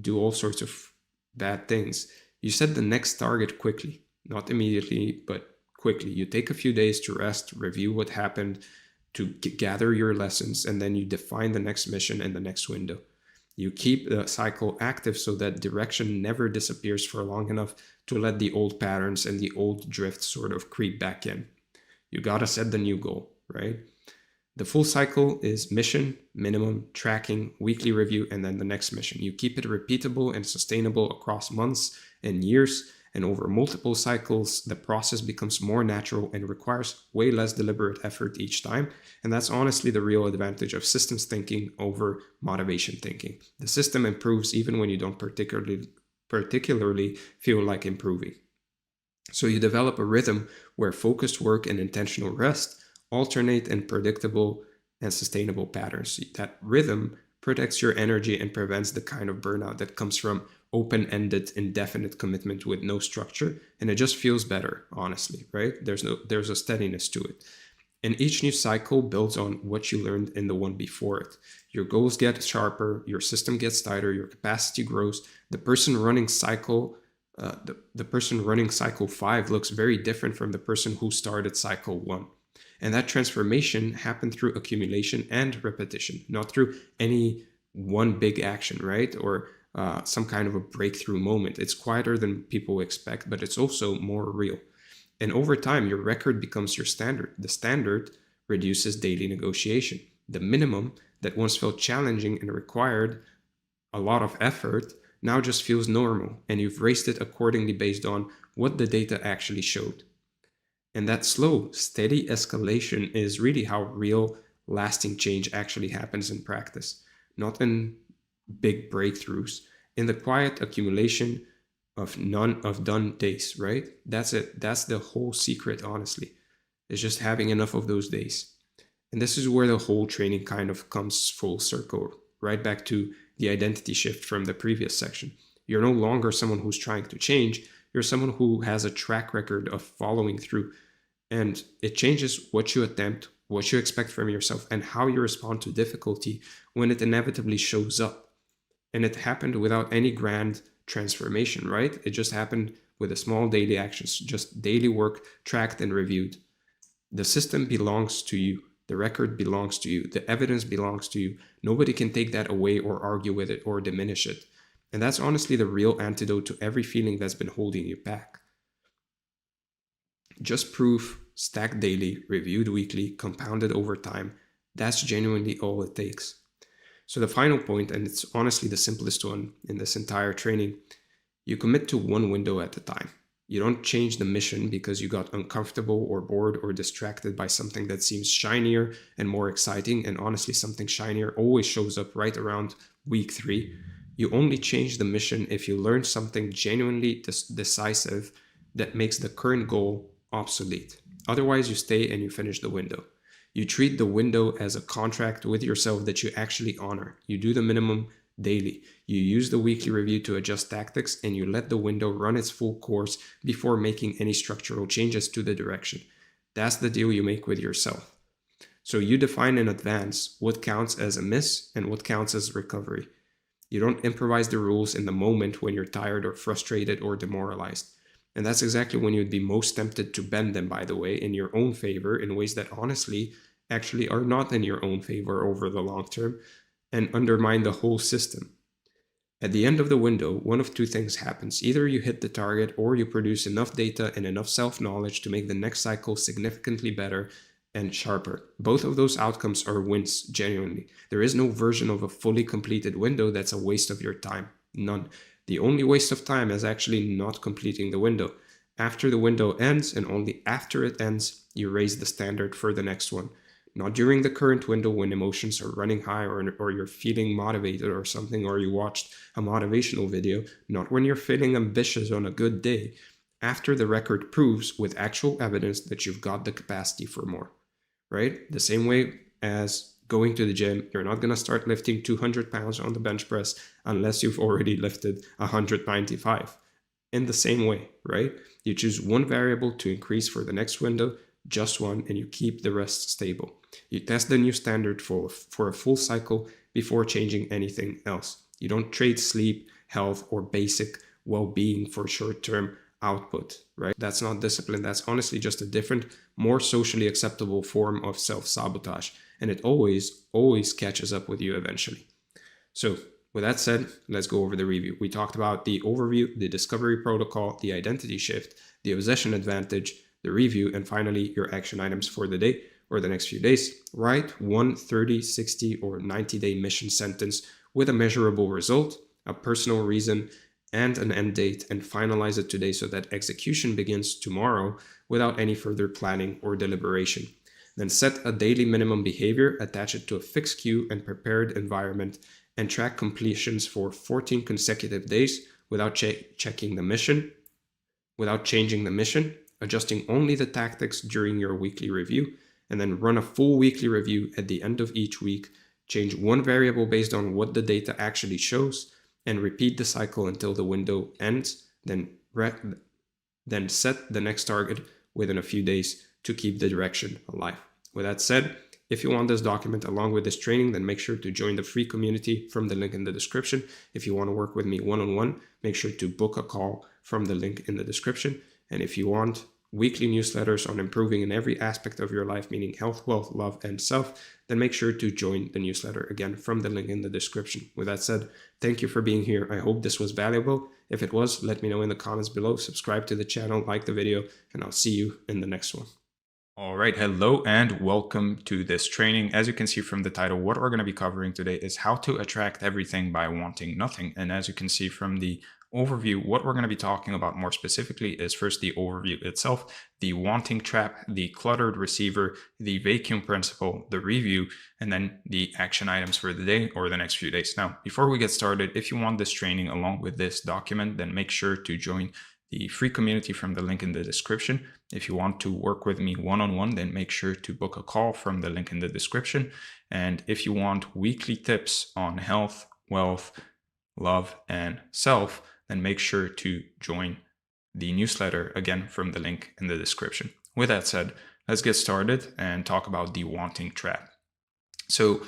Speaker 2: do all sorts of bad things. You set the next target quickly, not immediately, but quickly. You take a few days to rest, review what happened, to gather your lessons, and then you define the next mission and the next window. You keep the cycle active so that direction never disappears for long enough to let the old patterns and the old drift sort of creep back in. You gotta set the new goal, right? The full cycle is mission, minimum, tracking, weekly review, and then the next mission. You keep it repeatable and sustainable across months and years, and over multiple cycles, the process becomes more natural and requires way less deliberate effort each time. And that's honestly the real advantage of systems thinking over motivation thinking. The system improves even when you don't particularly feel like improving. So you develop a rhythm where focused work and intentional rest alternate in predictable and sustainable patterns. That rhythm protects your energy and prevents the kind of burnout that comes from open-ended, indefinite commitment with no structure, and it just feels better, honestly, right? There's a steadiness to it. And each new cycle builds on what you learned in the one before it. Your goals get sharper, your system gets tighter, your capacity grows. The person running cycle 5 looks very different from the person who started cycle 1. And that transformation happened through accumulation and repetition, not through any one big action, right? Or some kind of a breakthrough moment. It's quieter than people expect, but it's also more real. And over time, your record becomes your standard. The standard reduces daily negotiation. The minimum that once felt challenging and required a lot of effort now just feels normal, and you've raised it accordingly based on what the data actually showed. And that slow, steady escalation is really how real, lasting change actually happens in practice, not in big breakthroughs, in the quiet accumulation of done days, right? That's it. That's the whole secret, honestly. It's just having enough of those days. And this is where the whole training kind of comes full circle, right back to the identity shift from the previous section. You're no longer someone who's trying to change. You're someone who has a track record of following through. And it changes what you attempt, what you expect from yourself, and how you respond to difficulty when it inevitably shows up. And it happened without any grand transformation, right? It just happened with the small daily actions, just daily work tracked and reviewed. The system belongs to you. The record belongs to you. The evidence belongs to you. Nobody can take that away or argue with it or diminish it. And that's honestly the real antidote to every feeling that's been holding you back. Just proof, stacked daily, reviewed weekly, compounded over time. That's genuinely all it takes. So the final point, and it's honestly the simplest one in this entire training, you commit to one window at a time. You don't change the mission because you got uncomfortable or bored or distracted by something that seems shinier and more exciting. And honestly, something shinier always shows up right around week 3. You only change the mission if you learn something genuinely decisive that makes the current goal obsolete. Otherwise, you stay and you finish the window. You treat the window as a contract with yourself that you actually honor. You do the minimum daily. You use the weekly review to adjust tactics, and you let the window run its full course before making any structural changes to the direction. That's the deal you make with yourself. So you define in advance what counts as a miss and what counts as recovery. You don't improvise the rules in the moment when you're tired or frustrated or demoralized. And that's exactly when you'd be most tempted to bend them, by the way, in your own favor in ways that honestly actually are not in your own favor over the long term and undermine the whole system. At the end of the window, one of two things happens. Either you hit the target or you produce enough data and enough self-knowledge to make the next cycle significantly better and sharper. Both of those outcomes are wins, genuinely. There is no version of a fully completed window that's a waste of your time. None. The only waste of time is actually not completing the window. After the window ends, and only after it ends, you raise the standard for the next one. Not during the current window when emotions are running high or you're feeling motivated or something, or you watched a motivational video. Not when you're feeling ambitious on a good day. After the record proves with actual evidence that you've got the capacity for more, right? The same way as going to the gym, you're not going to start lifting 200 pounds on the bench press unless you've already lifted 195. In the same way, right? You choose one variable to increase for the next window, just one, and you keep the rest stable. You test the new standard for a full cycle before changing anything else. You don't trade sleep, health, or basic well-being for short-term output, right? That's not discipline. That's honestly just a different, more socially acceptable form of self-sabotage. And it always catches up with you eventually. So with that said, let's go over the review. We talked about the overview, the discovery protocol, the identity shift, the obsession advantage, the review, and finally your action items for the day or the next few days. Write 1, 30, 60, or 90-day mission sentence with a measurable result, a personal reason, and an end date, and finalize it today so that execution begins tomorrow without any further planning or deliberation. Then set a daily minimum behavior, attach it to a fixed queue and prepared environment, and track completions for 14 consecutive days without changing the mission, adjusting only the tactics during your weekly review, and then run a full weekly review at the end of each week. Change one variable based on what the data actually shows, and repeat the cycle until the window ends. Then set the next target within a few days to keep the direction alive. With that said, if you want this document along with this training, then make sure to join the free community from the link in the description. If you want to work with me one-on-one, make sure to book a call from the link in the description. And if you want weekly newsletters on improving in every aspect of your life, meaning health, wealth, love, and self, then make sure to join the newsletter again from the link in the description. With that said, thank you for being here. I hope this was valuable. If it was, let me know in the comments below. Subscribe to the channel, like the video, and I'll see you in the next one.
Speaker 1: All right, hello and welcome to this training. As you can see from the title, what we're going to be covering today is how to attract everything by wanting nothing. And as you can see from the overview, what we're going to be talking about more specifically is first the overview itself, the wanting trap, the cluttered receiver, the vacuum principle, the review, and then the action items for the day or the next few days. Now, before we get started, if you want this training along with this document, then make sure to join the free community from the link in the description. If you want to work with me one-on-one, then make sure to book a call from the link in the description. And if you want weekly tips on health, wealth, love, and self, then make sure to join the newsletter again from the link in the description. With that said, let's get started and talk about the wanting trap. So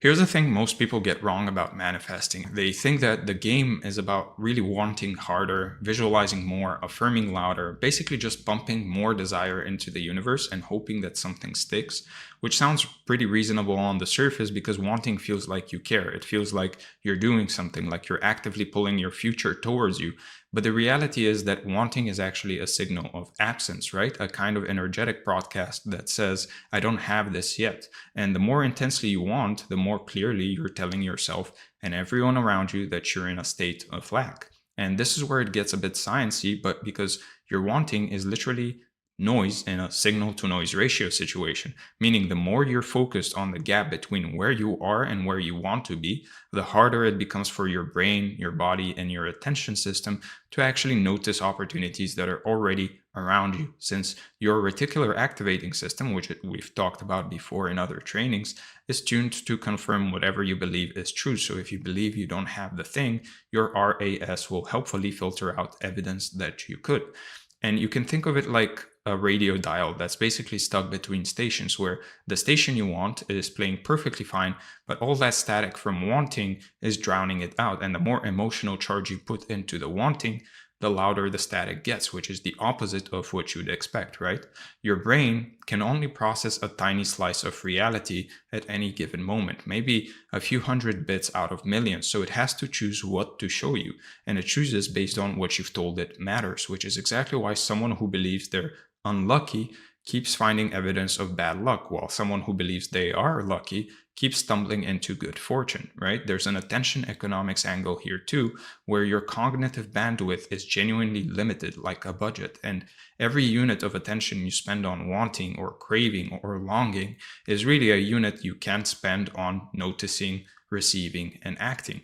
Speaker 1: here's the thing most people get wrong about manifesting. They think that the game is about really wanting harder, visualizing more, affirming louder, basically just pumping more desire into the universe and hoping that something sticks, which sounds pretty reasonable on the surface because wanting feels like you care. It feels like you're doing something, like you're actively pulling your future towards you. But the reality is that wanting is actually a signal of absence, right? A kind of energetic broadcast that says, I don't have this yet. And the more intensely you want, the more clearly you're telling yourself and everyone around you that you're in a state of lack. And this is where it gets a bit sciencey, but because your wanting is literally noise in a signal to noise ratio situation, meaning the more you're focused on the gap between where you are and where you want to be, the harder it becomes for your brain, your body, and your attention system to actually notice opportunities that are already around you, since your reticular activating system, which we've talked about before in other trainings, is tuned to confirm whatever you believe is true. So if you believe you don't have the thing, your RAS will helpfully filter out evidence that you could. And you can think of it like a radio dial that's basically stuck between stations, where the station you want is playing perfectly fine, but all that static from wanting is drowning it out. And the more emotional charge you put into the wanting, the louder the static gets, which is the opposite of what you'd expect, right? Your brain can only process a tiny slice of reality at any given moment, maybe a few hundred bits out of millions. So it has to choose what to show you, and it chooses based on what you've told it matters, which is exactly why someone who believes they're unlucky keeps finding evidence of bad luck, while someone who believes they are lucky keeps stumbling into good fortune, right? There's an attention economics angle here too, where your cognitive bandwidth is genuinely limited like a budget. And every unit of attention you spend on wanting or craving or longing is really a unit you can't spend on noticing, receiving, and acting.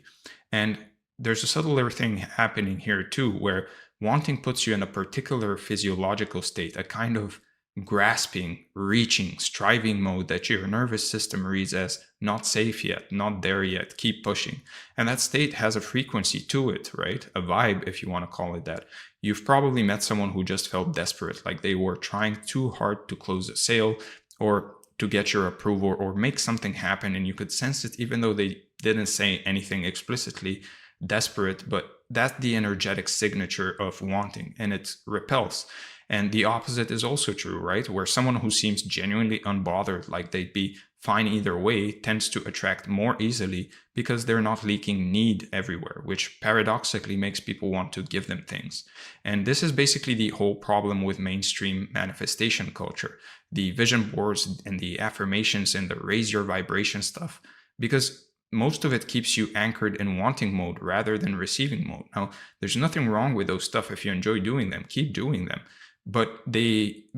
Speaker 1: And there's a subtler thing happening here too, where wanting puts you in a particular physiological state, a kind of grasping, reaching, striving mode that your nervous system reads as not safe yet, not there yet, keep pushing. And that state has a frequency to it, right? A vibe, if you want to call it that. You've probably met someone who just felt desperate, like they were trying too hard to close a sale or to get your approval or make something happen, and you could sense it even though they didn't say anything explicitly. Desperate, but that's the energetic signature of wanting, and it repels. And the opposite is also true, right? Where someone who seems genuinely unbothered, like they'd be fine either way, tends to attract more easily because they're not leaking need everywhere, which paradoxically makes people want to give them things. And this is basically the whole problem with mainstream manifestation culture, the vision boards and the affirmations and the raise your vibration stuff, because most of it keeps you anchored in wanting mode rather than receiving mode. Now, there's nothing wrong with those stuff. If you enjoy doing them, keep doing them. But be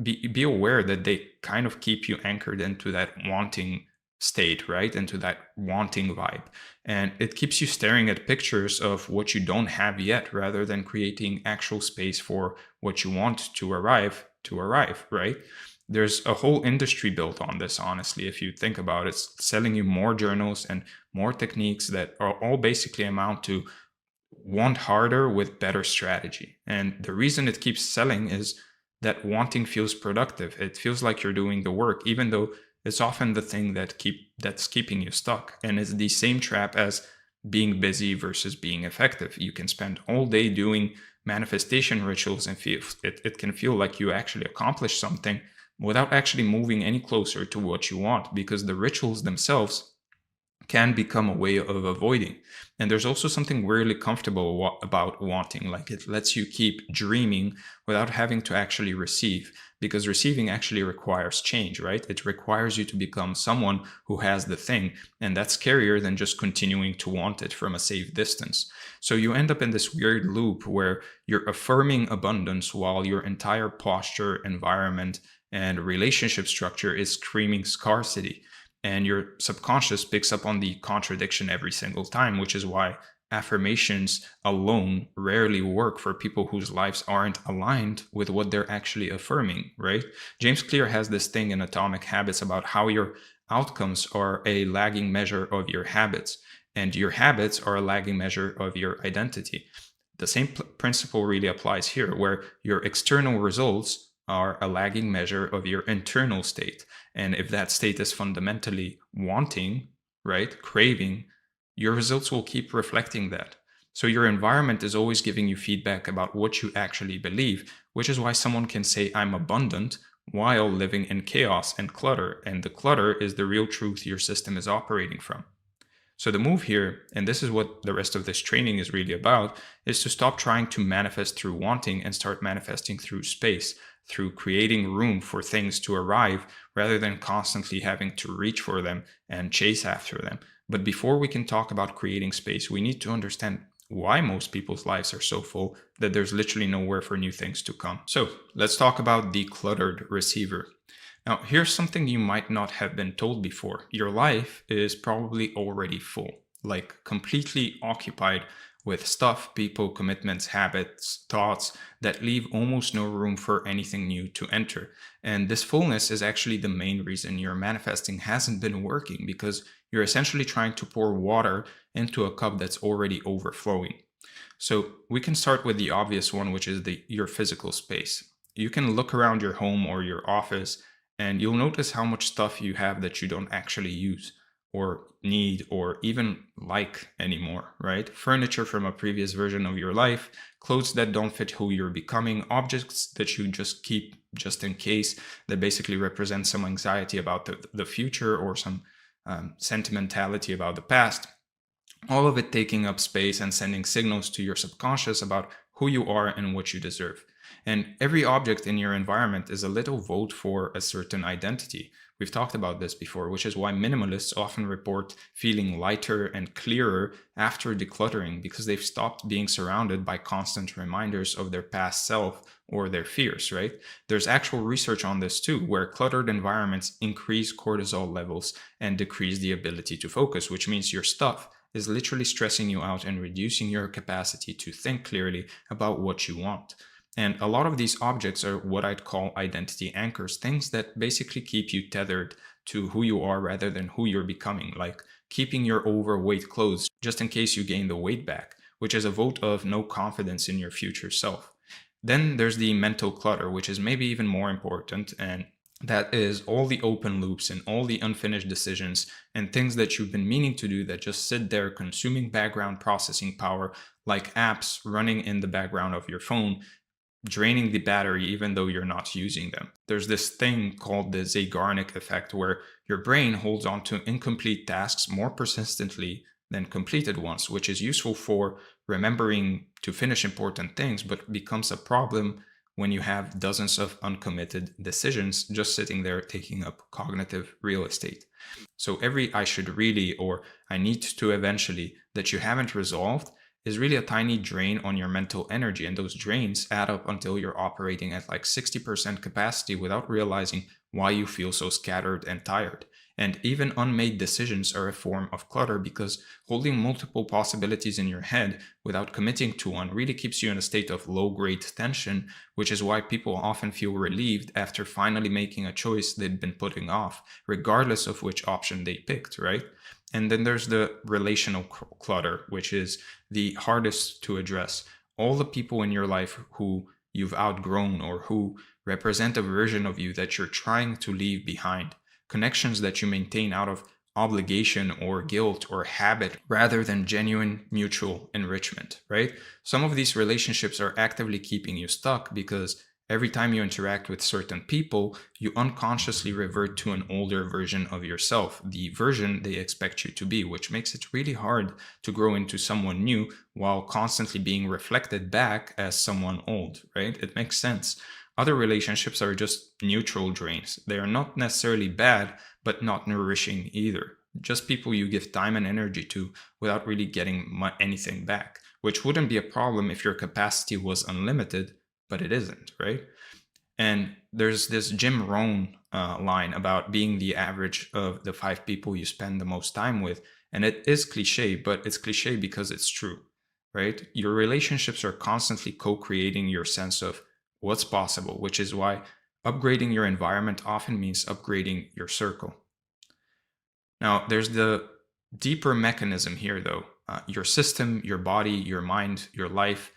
Speaker 1: aware that they kind of keep you anchored into that wanting state, right? Into that wanting vibe. And it keeps you staring at pictures of what you don't have yet, rather than creating actual space for what you want to arrive, right? There's a whole industry built on this, honestly, if you think about it. It's selling you more journals and more techniques that are all basically amount to want harder with better strategy. And the reason it keeps selling is that wanting feels productive. It feels like you're doing the work, even though it's often the thing that's keeping you stuck. And it's the same trap as being busy versus being effective. You can spend all day doing manifestation rituals and it can feel like you actually accomplished something without actually moving any closer to what you want, because the rituals themselves can become a way of avoiding. And there's also something weirdly comfortable about wanting, like it lets you keep dreaming without having to actually receive, because receiving actually requires change, right? It requires you to become someone who has the thing, and that's scarier than just continuing to want it from a safe distance. So you end up in this weird loop where you're affirming abundance while your entire posture, environment, and relationship structure is screaming scarcity. And your subconscious picks up on the contradiction every single time, which is why affirmations alone rarely work for people whose lives aren't aligned with what they're actually affirming, right? James Clear has this thing in Atomic Habits about how your outcomes are a lagging measure of your habits, and your habits are a lagging measure of your identity. The same principle really applies here, where your external results are a lagging measure of your internal state. And if that state is fundamentally wanting, right, craving, your results will keep reflecting that. So your environment is always giving you feedback about what you actually believe, which is why someone can say, I'm abundant, while living in chaos and clutter. And the clutter is the real truth your system is operating from. So the move here, and this is what the rest of this training is really about, is to stop trying to manifest through wanting and start manifesting through space, through creating room for things to arrive rather than constantly having to reach for them and chase after them. But before we can talk about creating space, we need to understand why most people's lives are so full that there's literally nowhere for new things to come. So let's talk about the cluttered receiver. Now, here's something you might not have been told before. Your life is probably already full, like completely occupied with stuff, people, commitments, habits, thoughts that leave almost no room for anything new to enter. And this fullness is actually the main reason your manifesting hasn't been working, because you're essentially trying to pour water into a cup that's already overflowing. So we can start with the obvious one, which is your physical space. you can look around your home or your office and you'll notice how much stuff you have that you don't actually use or need or even like anymore, right? Furniture from a previous version of your life, clothes that don't fit who you're becoming, objects that you just keep just in case, that basically represent some anxiety about the future or some sentimentality about the past. All of it taking up space and sending signals to your subconscious about who you are and what you deserve. And every object in your environment is a little vote for a certain identity. We've talked about this before, which is why minimalists often report feeling lighter and clearer after decluttering, because they've stopped being surrounded by constant reminders of their past self or their fears, right? There's actual research on this too, where cluttered environments increase cortisol levels and decrease the ability to focus, which means your stuff is literally stressing you out and reducing your capacity to think clearly about what you want. And a lot of these objects are what I'd call identity anchors, things that basically keep you tethered to who you are rather than who you're becoming, like keeping your overweight clothes just in case you gain the weight back, which is a vote of no confidence in your future self. Then there's the mental clutter, which is maybe even more important, and that is all the open loops and all the unfinished decisions and things that you've been meaning to do that just sit there consuming background processing power, like apps running in the background of your phone, draining the battery even though you're not using them. There's this thing called the Zeigarnik effect, where your brain holds on to incomplete tasks more persistently than completed ones, which is useful for remembering to finish important things, but becomes a problem when you have dozens of uncommitted decisions just sitting there taking up cognitive real estate. So every I should really or I need to eventually that you haven't resolved is really a tiny drain on your mental energy. And those drains add up until you're operating at like 60% capacity without realizing why you feel so scattered and tired. And even unmade decisions are a form of clutter, because holding multiple possibilities in your head without committing to one really keeps you in a state of low-grade tension, which is why people often feel relieved after finally making a choice they'd been putting off, regardless of which option they picked, right? And then there's the relational clutter, which is the hardest to address. All the people in your life who you've outgrown or who represent a version of you that you're trying to leave behind. Connections that you maintain out of obligation or guilt or habit rather than genuine mutual enrichment, right? Some of these relationships are actively keeping you stuck because every time you interact with certain people, you unconsciously revert to an older version of yourself, the version they expect you to be, which makes it really hard to grow into someone new while constantly being reflected back as someone old, right? It makes sense. Other relationships are just neutral drains. They are not necessarily bad, but not nourishing either. Just people you give time and energy to without really getting anything back, which wouldn't be a problem if your capacity was unlimited, but it isn't, right? And there's this Jim Rohn line about being the average of the 5 people you spend the most time with. And it is cliche, but it's cliche because it's true, right? Your relationships are constantly co-creating your sense of what's possible, which is why upgrading your environment often means upgrading your circle. Now, there's the deeper mechanism here, though. Your system, your body, your mind, your life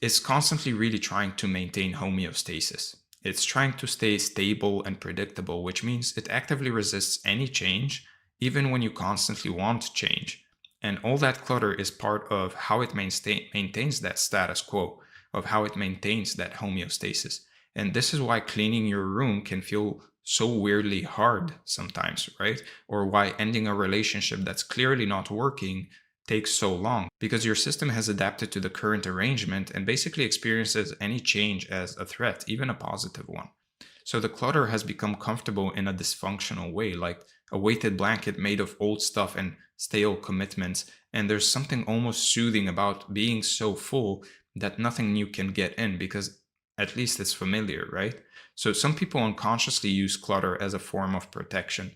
Speaker 1: is constantly really trying to maintain homeostasis. It's trying to stay stable and predictable, which means it actively resists any change, even when you constantly want change. And all that clutter is part of how it maintains that status quo, of how it maintains that homeostasis. And this is why cleaning your room can feel so weirdly hard sometimes, right? Or why ending a relationship that's clearly not working takes so long, because your system has adapted to the current arrangement and basically experiences any change as a threat, even a positive one. So the clutter has become comfortable in a dysfunctional way, like a weighted blanket made of old stuff and stale commitments. And there's something almost soothing about being so full that nothing new can get in, because at least it's familiar, right? So some people unconsciously use clutter as a form of protection,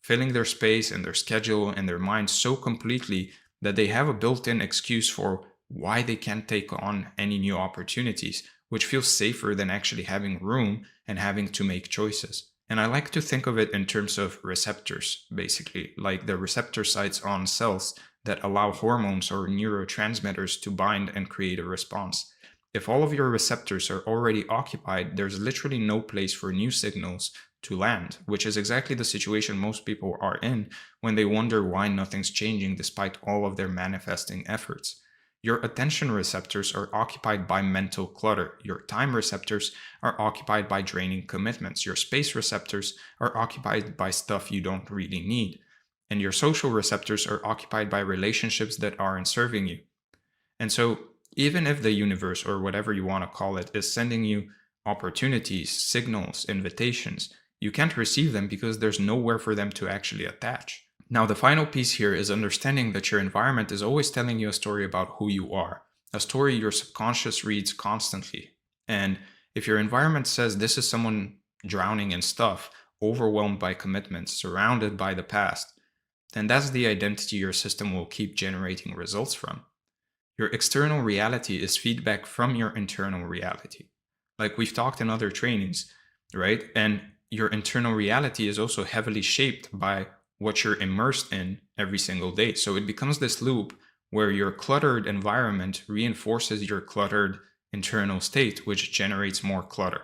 Speaker 1: filling their space and their schedule and their mind so completely that they have a built-in excuse for why they can't take on any new opportunities, which feels safer than actually having room and having to make choices. And I like to think of it in terms of receptors, basically, like the receptor sites on cells that allow hormones or neurotransmitters to bind and create a response.
Speaker 2: If all of your receptors are already occupied, there's literally no place for new signals to land, which is exactly the situation most people are in when they wonder why nothing's changing despite all of their manifesting efforts. Your attention receptors are occupied by mental clutter. Your time receptors are occupied by draining commitments. Your space receptors are occupied by stuff you don't really need. And your social receptors are occupied by relationships that aren't serving you. And so, even if the universe, or whatever you want to call it, is sending you opportunities, signals, invitations, you can't receive them because there's nowhere for them to actually attach. Now, the final piece here is understanding that your environment is always telling you a story about who you are, a story your subconscious reads constantly. And if your environment says this is someone drowning in stuff, overwhelmed by commitments, surrounded by the past, then that's the identity your system will keep generating results from. Your external reality is feedback from your internal reality. Like we've talked in other trainings, right? And your internal reality is also heavily shaped by what you're immersed in every single day. So it becomes this loop where your cluttered environment reinforces your cluttered internal state, which generates more clutter.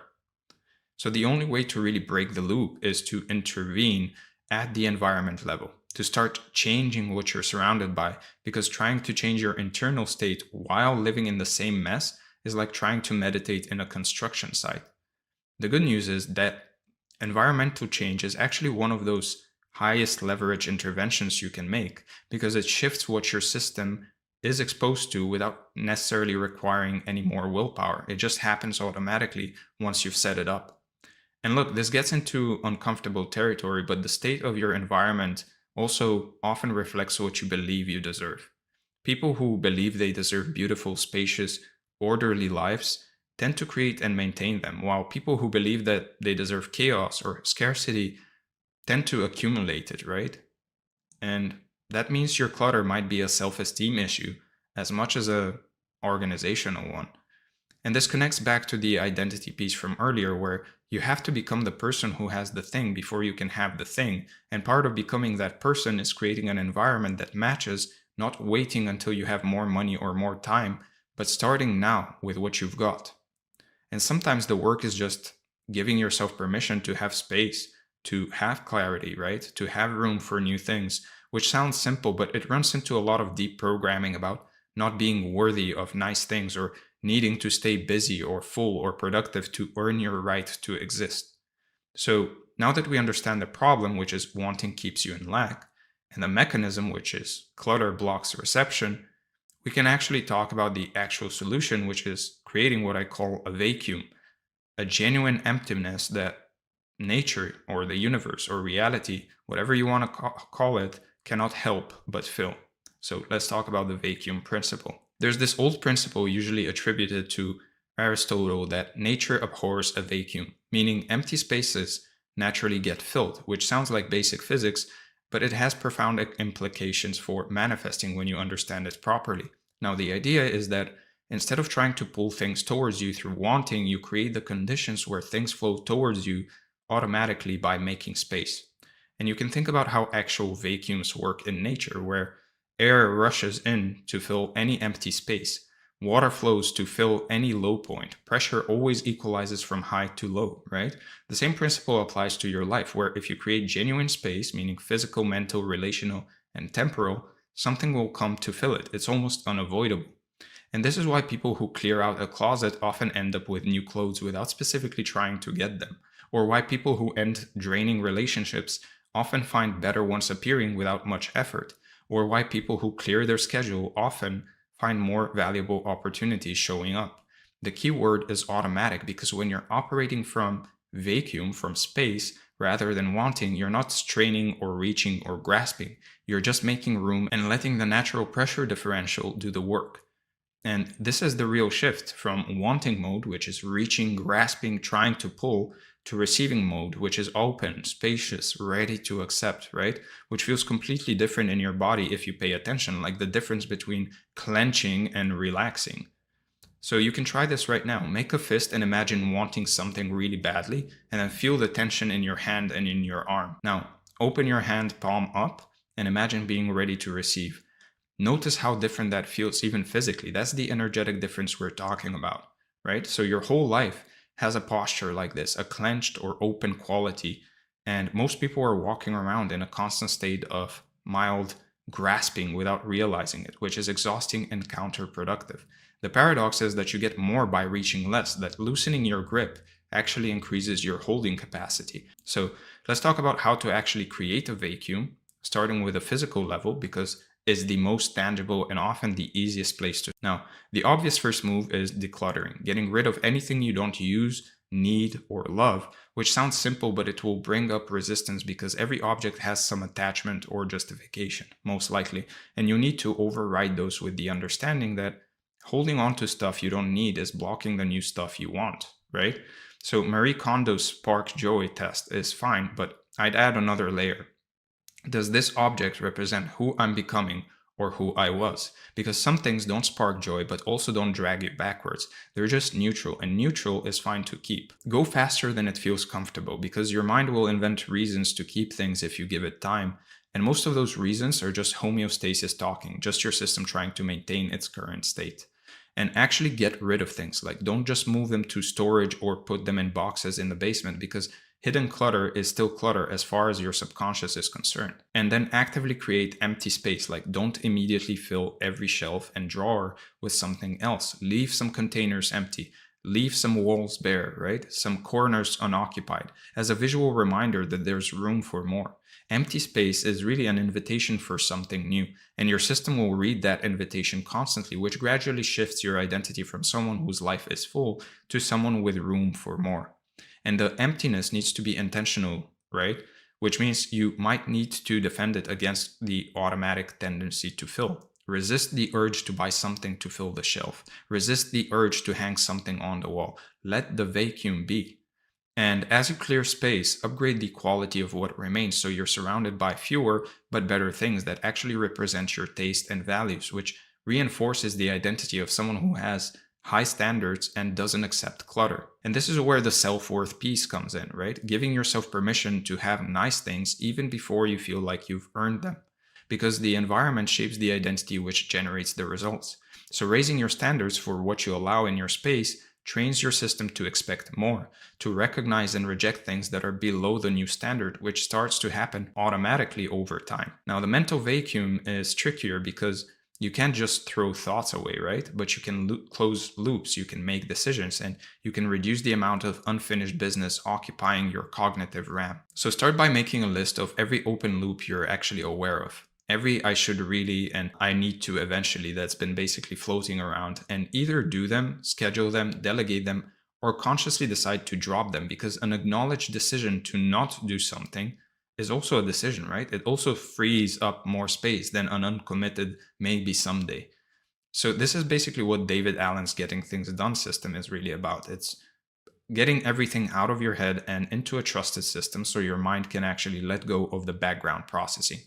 Speaker 2: So the only way to really break the loop is to intervene at the environment level, to start changing what you're surrounded by, because trying to change your internal state while living in the same mess is like trying to meditate in a construction site. The good news is that environmental change is actually one of those highest leverage interventions you can make, because it shifts what your system is exposed to without necessarily requiring any more willpower. It just happens automatically once you've set it up. And look, this gets into uncomfortable territory, but the state of your environment also often reflects what you believe you deserve. People who believe they deserve beautiful, spacious, orderly lives tend to create and maintain them, while people who believe that they deserve chaos or scarcity tend to accumulate it, right? And that means your clutter might be a self-esteem issue as much as a organizational one. And this connects back to the identity piece from earlier, where you have to become the person who has the thing before you can have the thing. And part of becoming that person is creating an environment that matches, not waiting until you have more money or more time, but starting now with what you've got. And sometimes the work is just giving yourself permission to have space, to have clarity, right? To have room for new things, which sounds simple, but it runs into a lot of deep programming about not being worthy of nice things, or needing to stay busy or full or productive to earn your right to exist. So now that we understand the problem, which is wanting keeps you in lack, and the mechanism, which is clutter blocks reception, we can actually talk about the actual solution, which is creating what I call a vacuum, a genuine emptiness that nature or the universe or reality, whatever you want to call it, cannot help but fill. So let's talk about the vacuum principle. There's this old principle usually attributed to Aristotle that nature abhors a vacuum, meaning empty spaces naturally get filled, which sounds like basic physics, but it has profound implications for manifesting when you understand it properly. Now, the idea is that instead of trying to pull things towards you through wanting, you create the conditions where things flow towards you automatically by making space. And you can think about how actual vacuums work in nature, where air rushes in to fill any empty space. Water flows to fill any low point. Pressure always equalizes from high to low, right? The same principle applies to your life, where if you create genuine space, meaning physical, mental, relational, and temporal, something will come to fill it. It's almost unavoidable. And this is why people who clear out a closet often end up with new clothes without specifically trying to get them, or why people who end draining relationships often find better ones appearing without much effort, or why people who clear their schedule often find more valuable opportunities showing up. The key word is automatic, because when you're operating from vacuum, from space, rather than wanting, you're not straining or reaching or grasping. You're just making room and letting the natural pressure differential do the work. And this is the real shift from wanting mode, which is reaching, grasping, trying to pull, to receiving mode, which is open, spacious, ready to accept, right? Which feels completely different in your body if you pay attention, like the difference between clenching and relaxing. So you can try this right now. Make a fist and imagine wanting something really badly, and then feel the tension in your hand and in your arm. Now, open your hand palm up and imagine being ready to receive. Notice how different that feels even physically. That's the energetic difference we're talking about.
Speaker 1: right? So your whole life has a posture like this, a clenched or open quality. And most people are walking around in a constant state of mild grasping without realizing it, which is exhausting and counterproductive. The paradox is that you get more by reaching less, that loosening your grip actually increases your holding capacity. So let's talk about how to actually create a vacuum, starting with a physical level, because it's the most tangible and often the easiest place to. Now, the obvious first move is decluttering, getting rid of anything you don't use, need, or love, which sounds simple, but it will bring up resistance because every object has some attachment or justification, most likely, and you need to override those with the understanding that holding on to stuff you don't need is blocking the new stuff you want, right? So Marie Kondo's spark joy test is fine, but I'd add another layer. Does this object represent who I'm becoming or who I was? Because some things don't spark joy, but also don't drag you backwards. They're just neutral, and neutral is fine to keep. Go faster than it feels comfortable, because your mind will invent reasons to keep things if you give it time. And most of those reasons are just homeostasis talking, just your system trying to maintain its current state. And actually get rid of things. Like, don't just move them to storage or put them in boxes in the basement, because hidden clutter is still clutter as far as your subconscious is concerned. And then actively create empty space. Like, don't immediately fill every shelf and drawer with something else. Leave some containers empty. Leave some walls bare, right? Some corners unoccupied, as a visual reminder that there's room for more. Empty space is really an invitation for something new, and your system will read that invitation constantly, which gradually shifts your identity from someone whose life is full to someone with room for more. And the emptiness needs to be intentional, right? Which means you might need to defend it against the automatic tendency to fill. Resist the urge to buy something to fill the shelf. Resist the urge to hang something on the wall. Let the vacuum be. And as you clear space, upgrade the quality of what remains so you're surrounded by fewer but better things that actually represent your taste and values, which reinforces the identity of someone who has high standards and doesn't accept clutter. And this is where the self-worth piece comes in, right? Giving yourself permission to have nice things even before you feel like you've earned them, because the environment shapes the identity which generates the results. So raising your standards for what you allow in your space trains your system to expect more, to recognize and reject things that are below the new standard, which starts to happen automatically over time. Now, the mental vacuum is trickier because you can't just throw thoughts away, right? But you can close loops, you can make decisions, and you can reduce the amount of unfinished business occupying your cognitive RAM. So start by making a list of every open loop you're actually aware of. Every I should really and I need to eventually that's been basically floating around, and either do them, schedule them, delegate them, or consciously decide to drop them, because an acknowledged decision to not do something is also a decision, right? It also frees up more space than an uncommitted maybe someday. So this is basically what David Allen's Getting Things Done system is really about. It's getting everything out of your head and into a trusted system so your mind can actually let go of the background processing.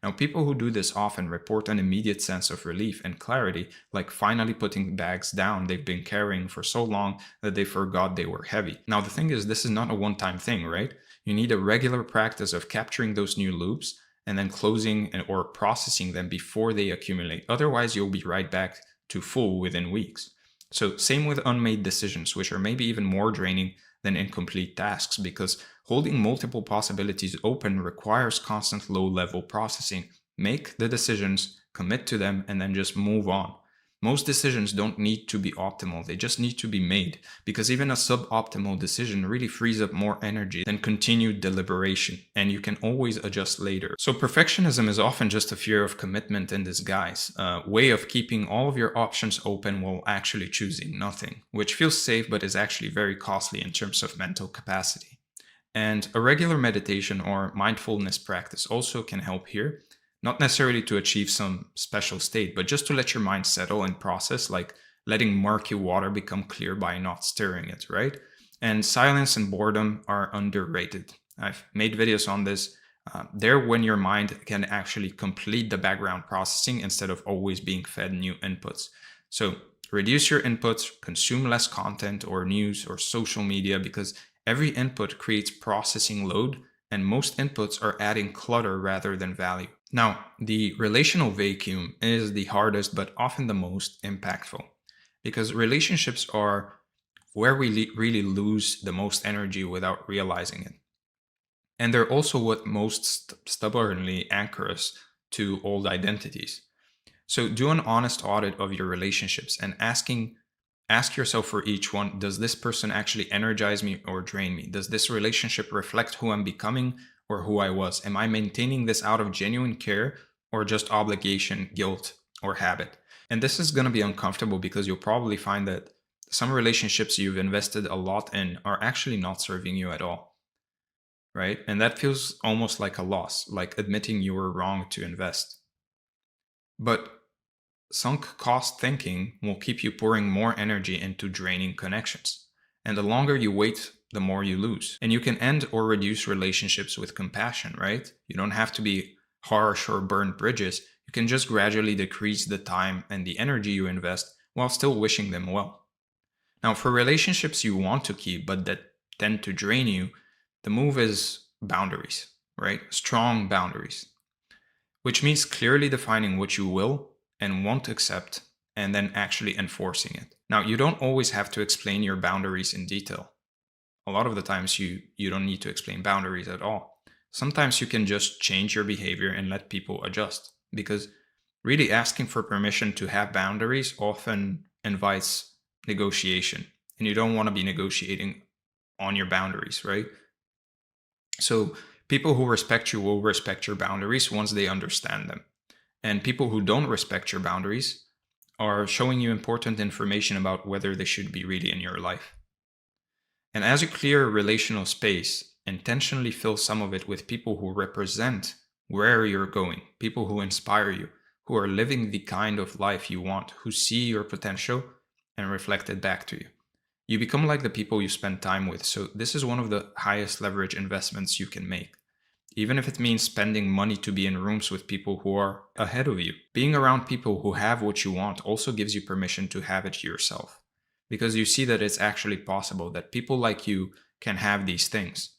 Speaker 1: Now, people who do this often report an immediate sense of relief and clarity, like finally putting bags down they've been carrying for so long that they forgot they were heavy. Now, the thing is, this is not a one-time thing, right? You need a regular practice of capturing those new loops and then closing or processing them before they accumulate. Otherwise, you'll be right back to full within weeks. So same with unmade decisions, which are maybe even more draining than incomplete tasks, because holding multiple possibilities open requires constant low-level processing. Make the decisions, commit to them, and then just move on. Most decisions don't need to be optimal, they just need to be made, because even a suboptimal decision really frees up more energy than continued deliberation, and you can always adjust later. So perfectionism is often just a fear of commitment in disguise, a way of keeping all of your options open while actually choosing nothing, which feels safe but is actually very costly in terms of mental capacity. And a regular meditation or mindfulness practice also can help here. Not necessarily to achieve some special state, but just to let your mind settle and process, like letting murky water become clear by not stirring it, right? And silence and boredom are underrated. I've made videos on this. They're when your mind can actually complete the background processing instead of always being fed new inputs. So reduce your inputs, consume less content or news or social media, because every input creates processing load, and most inputs are adding clutter rather than value. Now, the relational vacuum is the hardest but often the most impactful, because relationships are
Speaker 2: where we really lose the most energy without realizing it. And they're also what most stubbornly anchor us to old identities. So do an honest audit of your relationships and ask yourself for each one, does this person actually energize me or drain me? Does this relationship reflect who I'm becoming or who I was? Am I maintaining this out of genuine care or just obligation, guilt, or habit? And this is going to be uncomfortable because you'll probably find that some relationships you've invested a lot in are actually not serving you at all, right? And that feels almost like a loss, like admitting you were wrong to invest. But sunk cost thinking will keep you pouring more energy into draining connections. And the longer you wait, the more you lose. And you can end or reduce relationships with compassion, right? You don't have to be harsh or burn bridges. You can just gradually decrease the time and the energy you invest while still wishing them well. Now, for relationships you want to keep but that tend to drain you, the move is boundaries, right? Strong boundaries, which means clearly defining what you will and won't accept and then actually enforcing it. Now, you don't always have to explain your boundaries in detail. A lot of the times you don't need to explain boundaries at all. Sometimes you can just change your behavior and let people adjust, because really asking for permission to have boundaries often invites negotiation, and you don't want to be negotiating on your boundaries, right? So people who respect you will respect your boundaries once they understand them. And people who don't respect your boundaries are showing you important information about whether they should be really in your life. And as you clear relational space, intentionally fill some of it with people who represent where you're going, people who inspire you, who are living the kind of life you want, who see your potential and reflect it back to you. You become like the people you spend time with. So this is one of the highest leverage investments you can make, even if it means spending money to be in rooms with people who are ahead of you. Being around people who have what you want also gives you permission to have it yourself, because you see that it's actually possible, that people like you can have these things.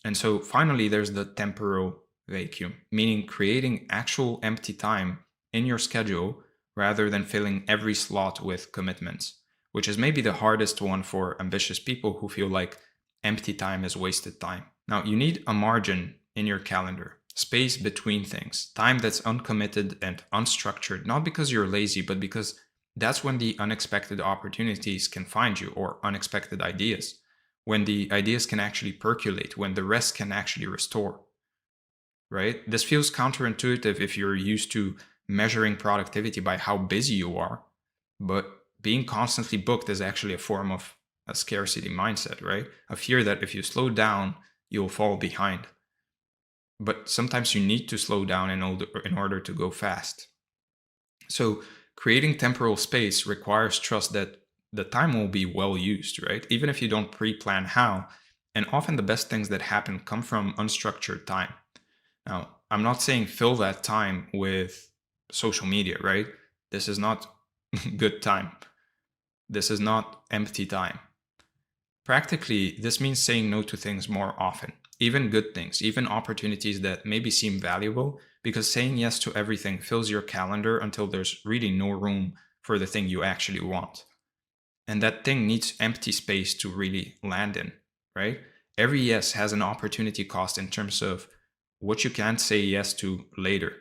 Speaker 2: And so finally, there's the temporal vacuum, meaning creating actual empty time in your schedule rather than filling every slot with commitments, which is maybe the hardest one for ambitious people who feel like empty time is wasted time. Now, you need a margin in your calendar, space between things, time that's uncommitted and unstructured, not because you're lazy, but because that's when the unexpected opportunities can find you, or unexpected ideas, when the ideas can actually percolate, when the rest can actually restore, right? This feels counterintuitive if you're used to measuring productivity by how busy you are, but being constantly booked is actually a form of a scarcity mindset, right? A fear that if you slow down, you'll fall behind. But sometimes you need to slow down in order to go fast. So creating temporal space requires trust that the time will be well used, right? Even if you don't pre-plan how. And often the best things that happen come from unstructured time. Now, I'm not saying fill that time with social media, right? This is not good time. This is not empty time. Practically, this means saying no to things more often, even good things, even opportunities that maybe seem valuable, because saying yes to everything fills your calendar until there's really no room for the thing you actually want. And that thing needs empty space to really land in, right? Every yes has an opportunity cost in terms of what you can't say yes to later.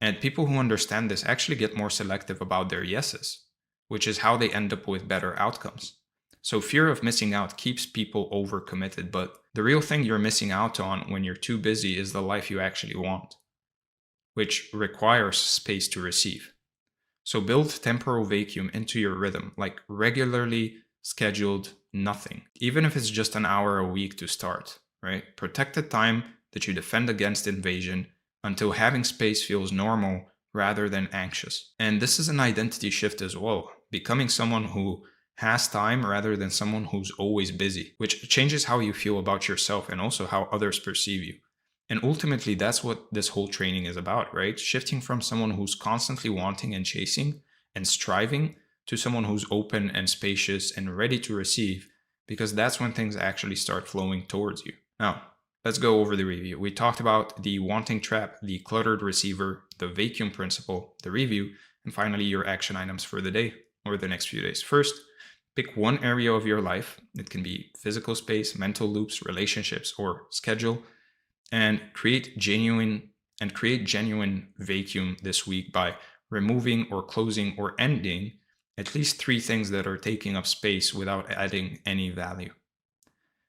Speaker 2: And people who understand this actually get more selective about their yeses, which is how they end up with better outcomes. So fear of missing out keeps people overcommitted, but the real thing you're missing out on when you're too busy is the life you actually want, which requires space to receive. So build temporal vacuum into your rhythm, like regularly scheduled nothing, even if it's just an hour a week to start, right? Protect the time that you defend against invasion until having space feels normal rather than anxious. And this is an identity shift as well, becoming someone who has time rather than someone who's always busy, which changes how you feel about yourself and also how others perceive you. And ultimately, that's what this whole training is about, right? Shifting from someone who's constantly wanting and chasing and striving to someone who's open and spacious and ready to receive, because that's when things actually start flowing towards you. Now, let's go over the review. We talked about the wanting trap, the cluttered receiver, the vacuum principle, the review, and finally your action items for the day or the next few days. First, Pick one area of your life. It can be physical space, mental loops, relationships, or schedule, and create genuine vacuum this week by removing or closing or ending at least 3 things that are taking up space without adding any value.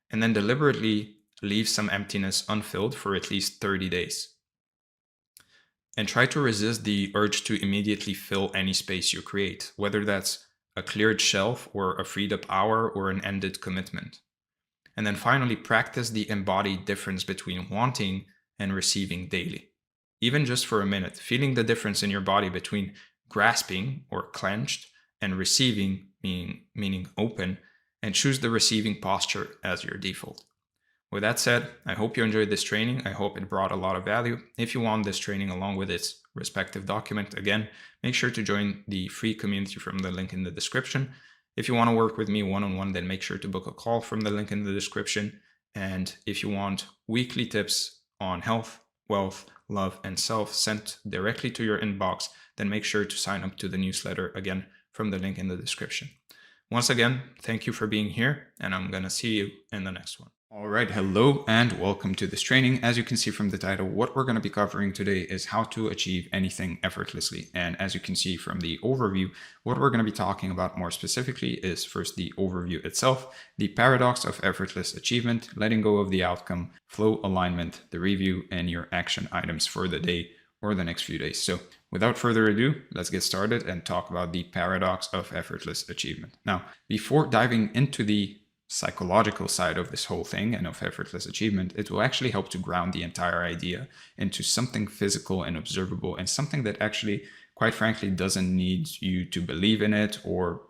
Speaker 2: And then deliberately leave some emptiness unfilled for at least 30 days. And try to resist the urge to immediately fill any space you create, whether that's a cleared shelf or a freed up hour or an ended commitment. And then finally, practice the embodied difference between wanting and receiving daily. Even just for a minute, feeling the difference in your body between grasping or clenched and receiving, meaning open, and choose the receiving posture as your default. With that said, I hope you enjoyed this training. I hope it brought a lot of value. If you want this training along with its respective document, again, make sure to join the free community from the link in the description. If you want to work with me one-on-one, then make sure to book a call from the link in the description. And if you want weekly tips on health, wealth, love, and self sent directly to your inbox, then make sure to sign up to the newsletter, again, from the link in the description. Once again, thank you for being here, and I'm going to see you in the next one.
Speaker 1: All right, hello and welcome to this training. As you can see from the title, what we're going to be covering today is how to achieve anything effortlessly. And as you can see from the overview, what we're going to be talking about more specifically is first the overview itself, the paradox of effortless achievement, letting go of the outcome, flow alignment, the review, and your action items for the day or the next few days. So without further ado, let's get started and talk about the paradox of effortless achievement. Now, before diving into the psychological side of this whole thing and of effortless achievement, it will actually help to ground the entire idea into something physical and observable, and something that actually, quite frankly, doesn't need you to believe in it or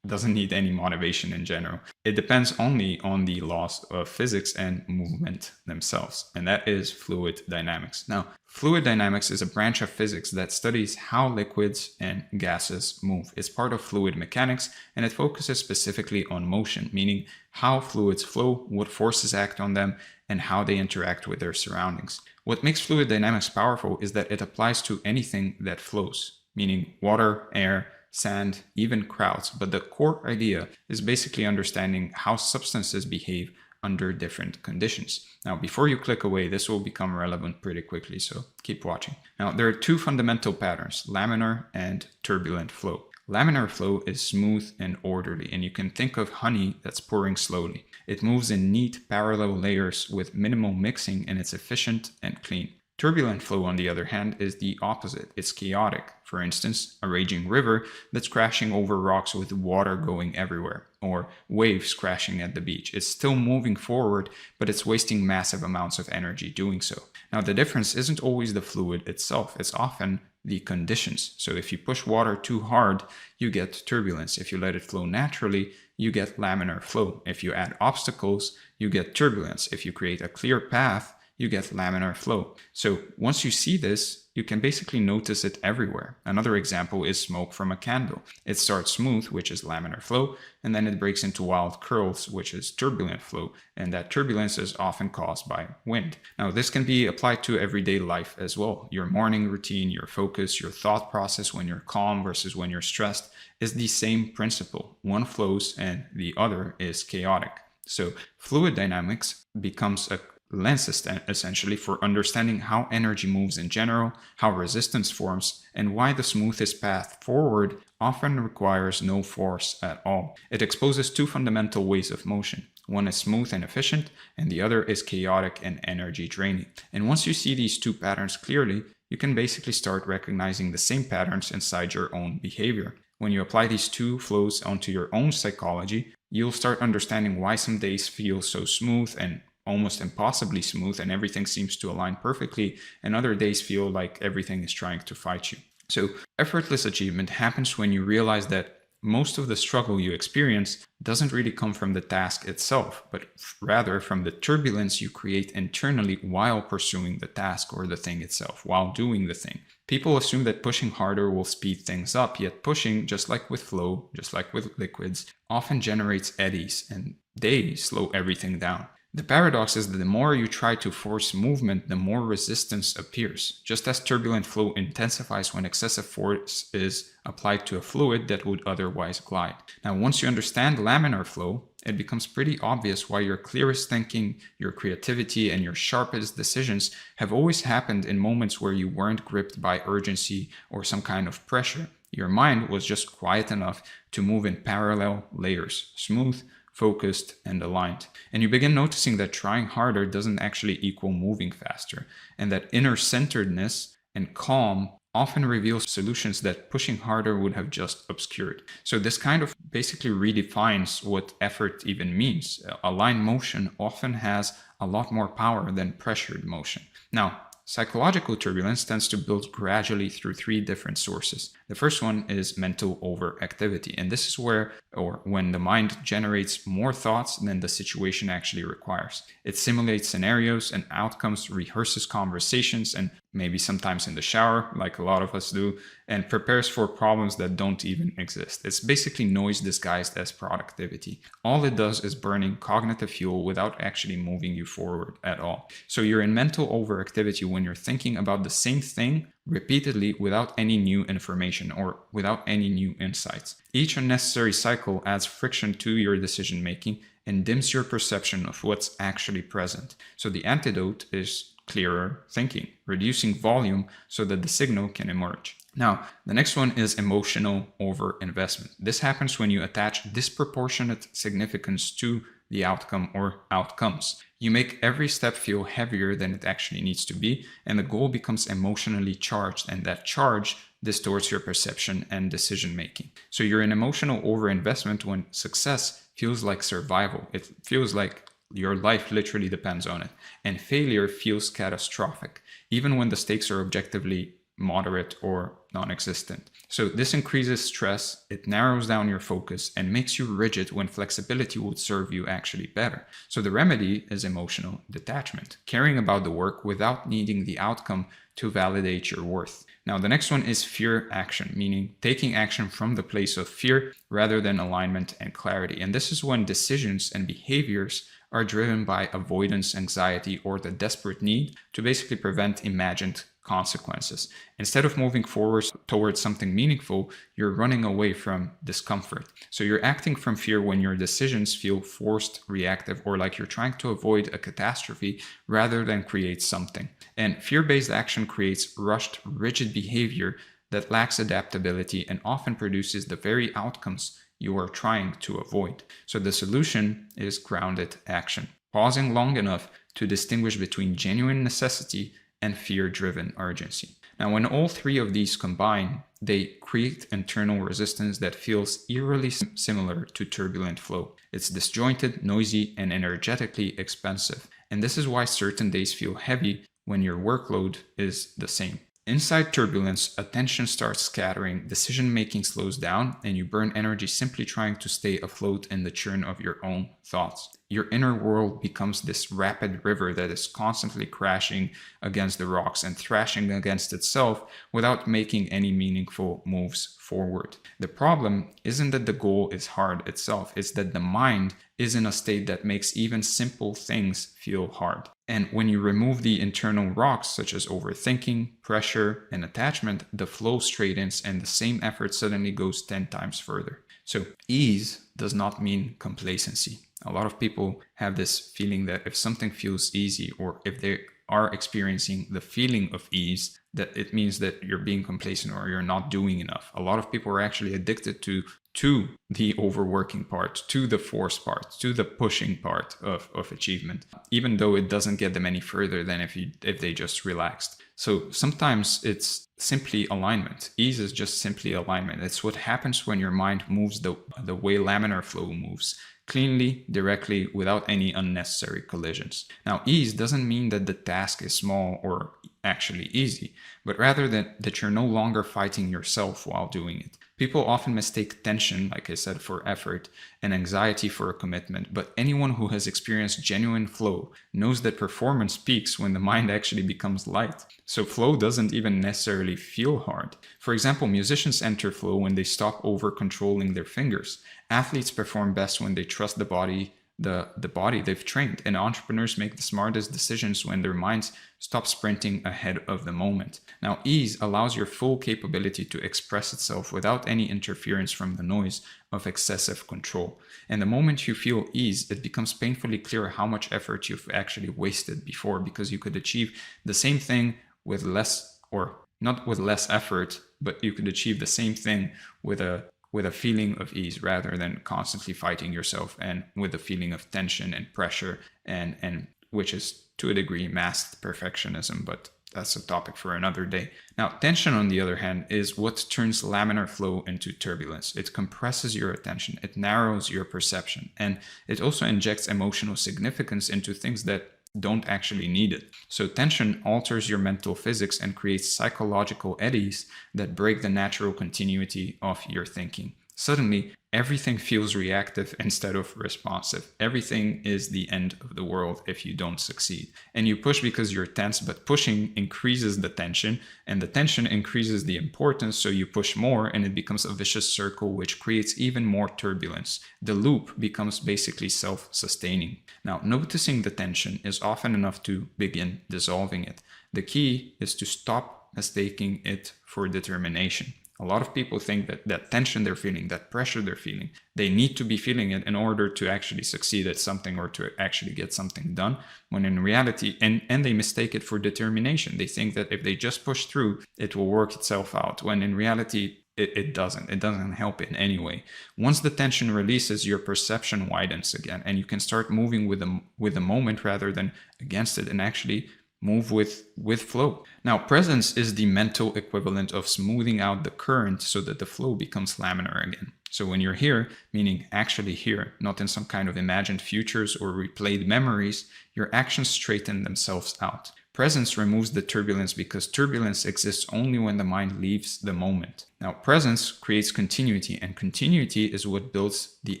Speaker 1: doesn't need any motivation in general. It depends only on the laws of physics and movement themselves, and that is fluid dynamics. Now, fluid dynamics is a branch of physics that studies how liquids and gases move. It's part of fluid mechanics, and it focuses specifically on motion, meaning how fluids flow, what forces act on them, and how they interact with their surroundings. What makes fluid dynamics powerful is that it applies to anything that flows, meaning water, air, sand, even crowds. But the core idea is basically understanding how substances behave under different conditions. Now, before you click away, this will become relevant pretty quickly, so keep watching. Now, there are 2 fundamental patterns, laminar and turbulent flow. Laminar flow is smooth and orderly, and you can think of honey that's pouring slowly. It moves in neat parallel layers with minimal mixing, and it's efficient and clean. Turbulent flow, on the other hand, is the opposite. It's chaotic. For instance, a raging river that's crashing over rocks with water going everywhere, or waves crashing at the beach. It's still moving forward, but it's wasting massive amounts of energy doing so. Now, the difference isn't always the fluid itself. It's often the conditions. So if you push water too hard, you get turbulence. If you let it flow naturally, you get laminar flow. If you add obstacles, you get turbulence. If you create a clear path, you get laminar flow. So once you see this, you can basically notice it everywhere. Another example is smoke from a candle. It starts smooth, which is laminar flow, and then it breaks into wild curls, which is turbulent flow, and that turbulence is often caused by wind. Now, this can be applied to everyday life as well. Your morning routine, your focus, your thought process when you're calm versus when you're stressed is the same principle. One flows and the other is chaotic. So fluid dynamics becomes a lens essentially for understanding how energy moves in general, how resistance forms, and why the smoothest path forward often requires no force at all. It exposes 2 fundamental ways of motion. One is smooth and efficient, and the other is chaotic and energy draining. And once you see these 2 patterns clearly, you can basically start recognizing the same patterns inside your own behavior. When you apply these 2 flows onto your own psychology, you'll start understanding why some days feel so smooth and almost impossibly smooth and everything seems to align perfectly, and other days feel like everything is trying to fight you. So effortless achievement happens when you realize that most of the struggle you experience doesn't really come from the task itself, but rather from the turbulence you create internally while pursuing the task or the thing itself, while doing the thing. People assume that pushing harder will speed things up, yet pushing, just like with flow, just like with liquids, often generates eddies, and they slow everything down. The paradox is that the more you try to force movement, the more resistance appears, just as turbulent flow intensifies when excessive force is applied to a fluid that would otherwise glide. Now, once you understand laminar flow, it becomes pretty obvious why your clearest thinking, your creativity, and your sharpest decisions have always happened in moments where you weren't gripped by urgency or some kind of pressure. Your mind was just quiet enough to move in parallel layers, smooth, focused, and aligned. And you begin noticing that trying harder doesn't actually equal moving faster, and that inner centeredness and calm often reveals solutions that pushing harder would have just obscured. So this kind of basically redefines what effort even means. Aligned motion often has a lot more power than pressured motion. Now, psychological turbulence tends to build gradually through three different sources. The first one is mental overactivity, and this is when the mind generates more thoughts than the situation actually requires. It simulates scenarios and outcomes, rehearses conversations, and maybe sometimes in the shower, like a lot of us do, and prepares for problems that don't even exist. It's basically noise disguised as productivity. All it does is burning cognitive fuel without actually moving you forward at all. So you're in mental overactivity when you're thinking about the same thing repeatedly without any new information or without any new insights. Each unnecessary cycle adds friction to your decision making and dims your perception of what's actually present. So the antidote is clearer thinking, reducing volume so that the signal can emerge. Now, the next one is emotional overinvestment. This happens when you attach disproportionate significance to the outcome or outcomes. You make every step feel heavier than it actually needs to be, and the goal becomes emotionally charged, and that charge distorts your perception and decision making. So you're in emotional overinvestment when success feels like survival. It feels like your life literally depends on it, and failure feels catastrophic, even when the stakes are objectively moderate or non-existent. So this increases stress, it narrows down your focus, and makes you rigid when flexibility would serve you actually better. So the remedy is emotional detachment, caring about the work without needing the outcome to validate your worth. Now, the next one is fear action, meaning taking action from the place of fear rather than alignment and clarity. And this is when decisions and behaviors are driven by avoidance, anxiety, or the desperate need to basically prevent imagined consequences. Instead of moving forward towards something meaningful, you're running away from discomfort. So you're acting from fear when your decisions feel forced, reactive, or like you're trying to avoid a catastrophe rather than create something. And fear-based action creates rushed, rigid behavior that lacks adaptability and often produces the very outcomes you are trying to avoid. So the solution is grounded action, pausing long enough to distinguish between genuine necessity and fear-driven urgency. Now, when all three of these combine, they create internal resistance that feels eerily similar to turbulent flow. It's disjointed, noisy, and energetically expensive. And this is why certain days feel heavy when your workload is the same. Inside turbulence, attention starts scattering, decision-making slows down, and you burn energy simply trying to stay afloat in the churn of your own thoughts. Your inner world becomes this rapid river that is constantly crashing against the rocks and thrashing against itself without making any meaningful moves forward. The problem isn't that the goal is hard itself, it's that the mind is in a state that makes even simple things feel hard. And when you remove the internal rocks such as overthinking, pressure, and attachment, the flow straightens and the same effort suddenly goes 10 times further. So ease does not mean complacency. A lot of people have this feeling that if something feels easy, or if they are experiencing the feeling of ease, that it means that you're being complacent or you're not doing enough. A lot of people are actually addicted to the overworking part, to the force part, to the pushing part of achievement, even though it doesn't get them any further than if they just relaxed. So sometimes it's simply alignment. Ease is just simply alignment. It's what happens when your mind moves the way laminar flow moves, cleanly, directly, without any unnecessary collisions. Now, ease doesn't mean that the task is small or actually easy, but rather that you're no longer fighting yourself while doing it. People often mistake tension, like I said, for effort and anxiety for a commitment, but anyone who has experienced genuine flow knows that performance peaks when the mind actually becomes light. So flow doesn't even necessarily feel hard. For example, musicians enter flow when they stop over controlling their fingers. Athletes perform best when they trust the body the body they've trained. And entrepreneurs make the smartest decisions when their minds stop sprinting ahead of the moment. Now, ease allows your full capability to express itself without any interference from the noise of excessive control. And the moment you feel ease, it becomes painfully clear how much effort you've actually wasted before, because you could achieve the same thing with less, or not with less effort, but you could achieve the same thing with a feeling of ease rather than constantly fighting yourself and with a feeling of tension and pressure, and which is to a degree masked perfectionism, but that's a topic for another day. Now, tension, on the other hand, is what turns laminar flow into turbulence. It compresses your attention, it narrows your perception, and it also injects emotional significance into things that don't actually need it. So tension alters your mental physics and creates psychological eddies that break the natural continuity of your thinking. Suddenly, everything feels reactive instead of responsive. Everything is the end of the world if you don't succeed. And you push because you're tense, but pushing increases the tension, and the tension increases the importance, so you push more, and it becomes a vicious circle which creates even more turbulence. The loop becomes basically self-sustaining. Now, noticing the tension is often enough to begin dissolving it. The key is to stop mistaking it for determination. A lot of people think that that tension they're feeling, that pressure they're feeling, they need to be feeling it in order to actually succeed at something or to actually get something done, when in reality, and they mistake it for determination. They think that if they just push through, it will work itself out, when in reality, it doesn't. It doesn't help in any way. Once the tension releases, your perception widens again, and you can start moving with the moment rather than against it, and actually move with flow. Now, presence is the mental equivalent of smoothing out the current so that the flow becomes laminar again. So when you're here, meaning actually here, not in some kind of imagined futures or replayed memories, your actions straighten themselves out. Presence removes the turbulence because turbulence exists only when the mind leaves the moment. Now, presence creates continuity, and continuity is what builds the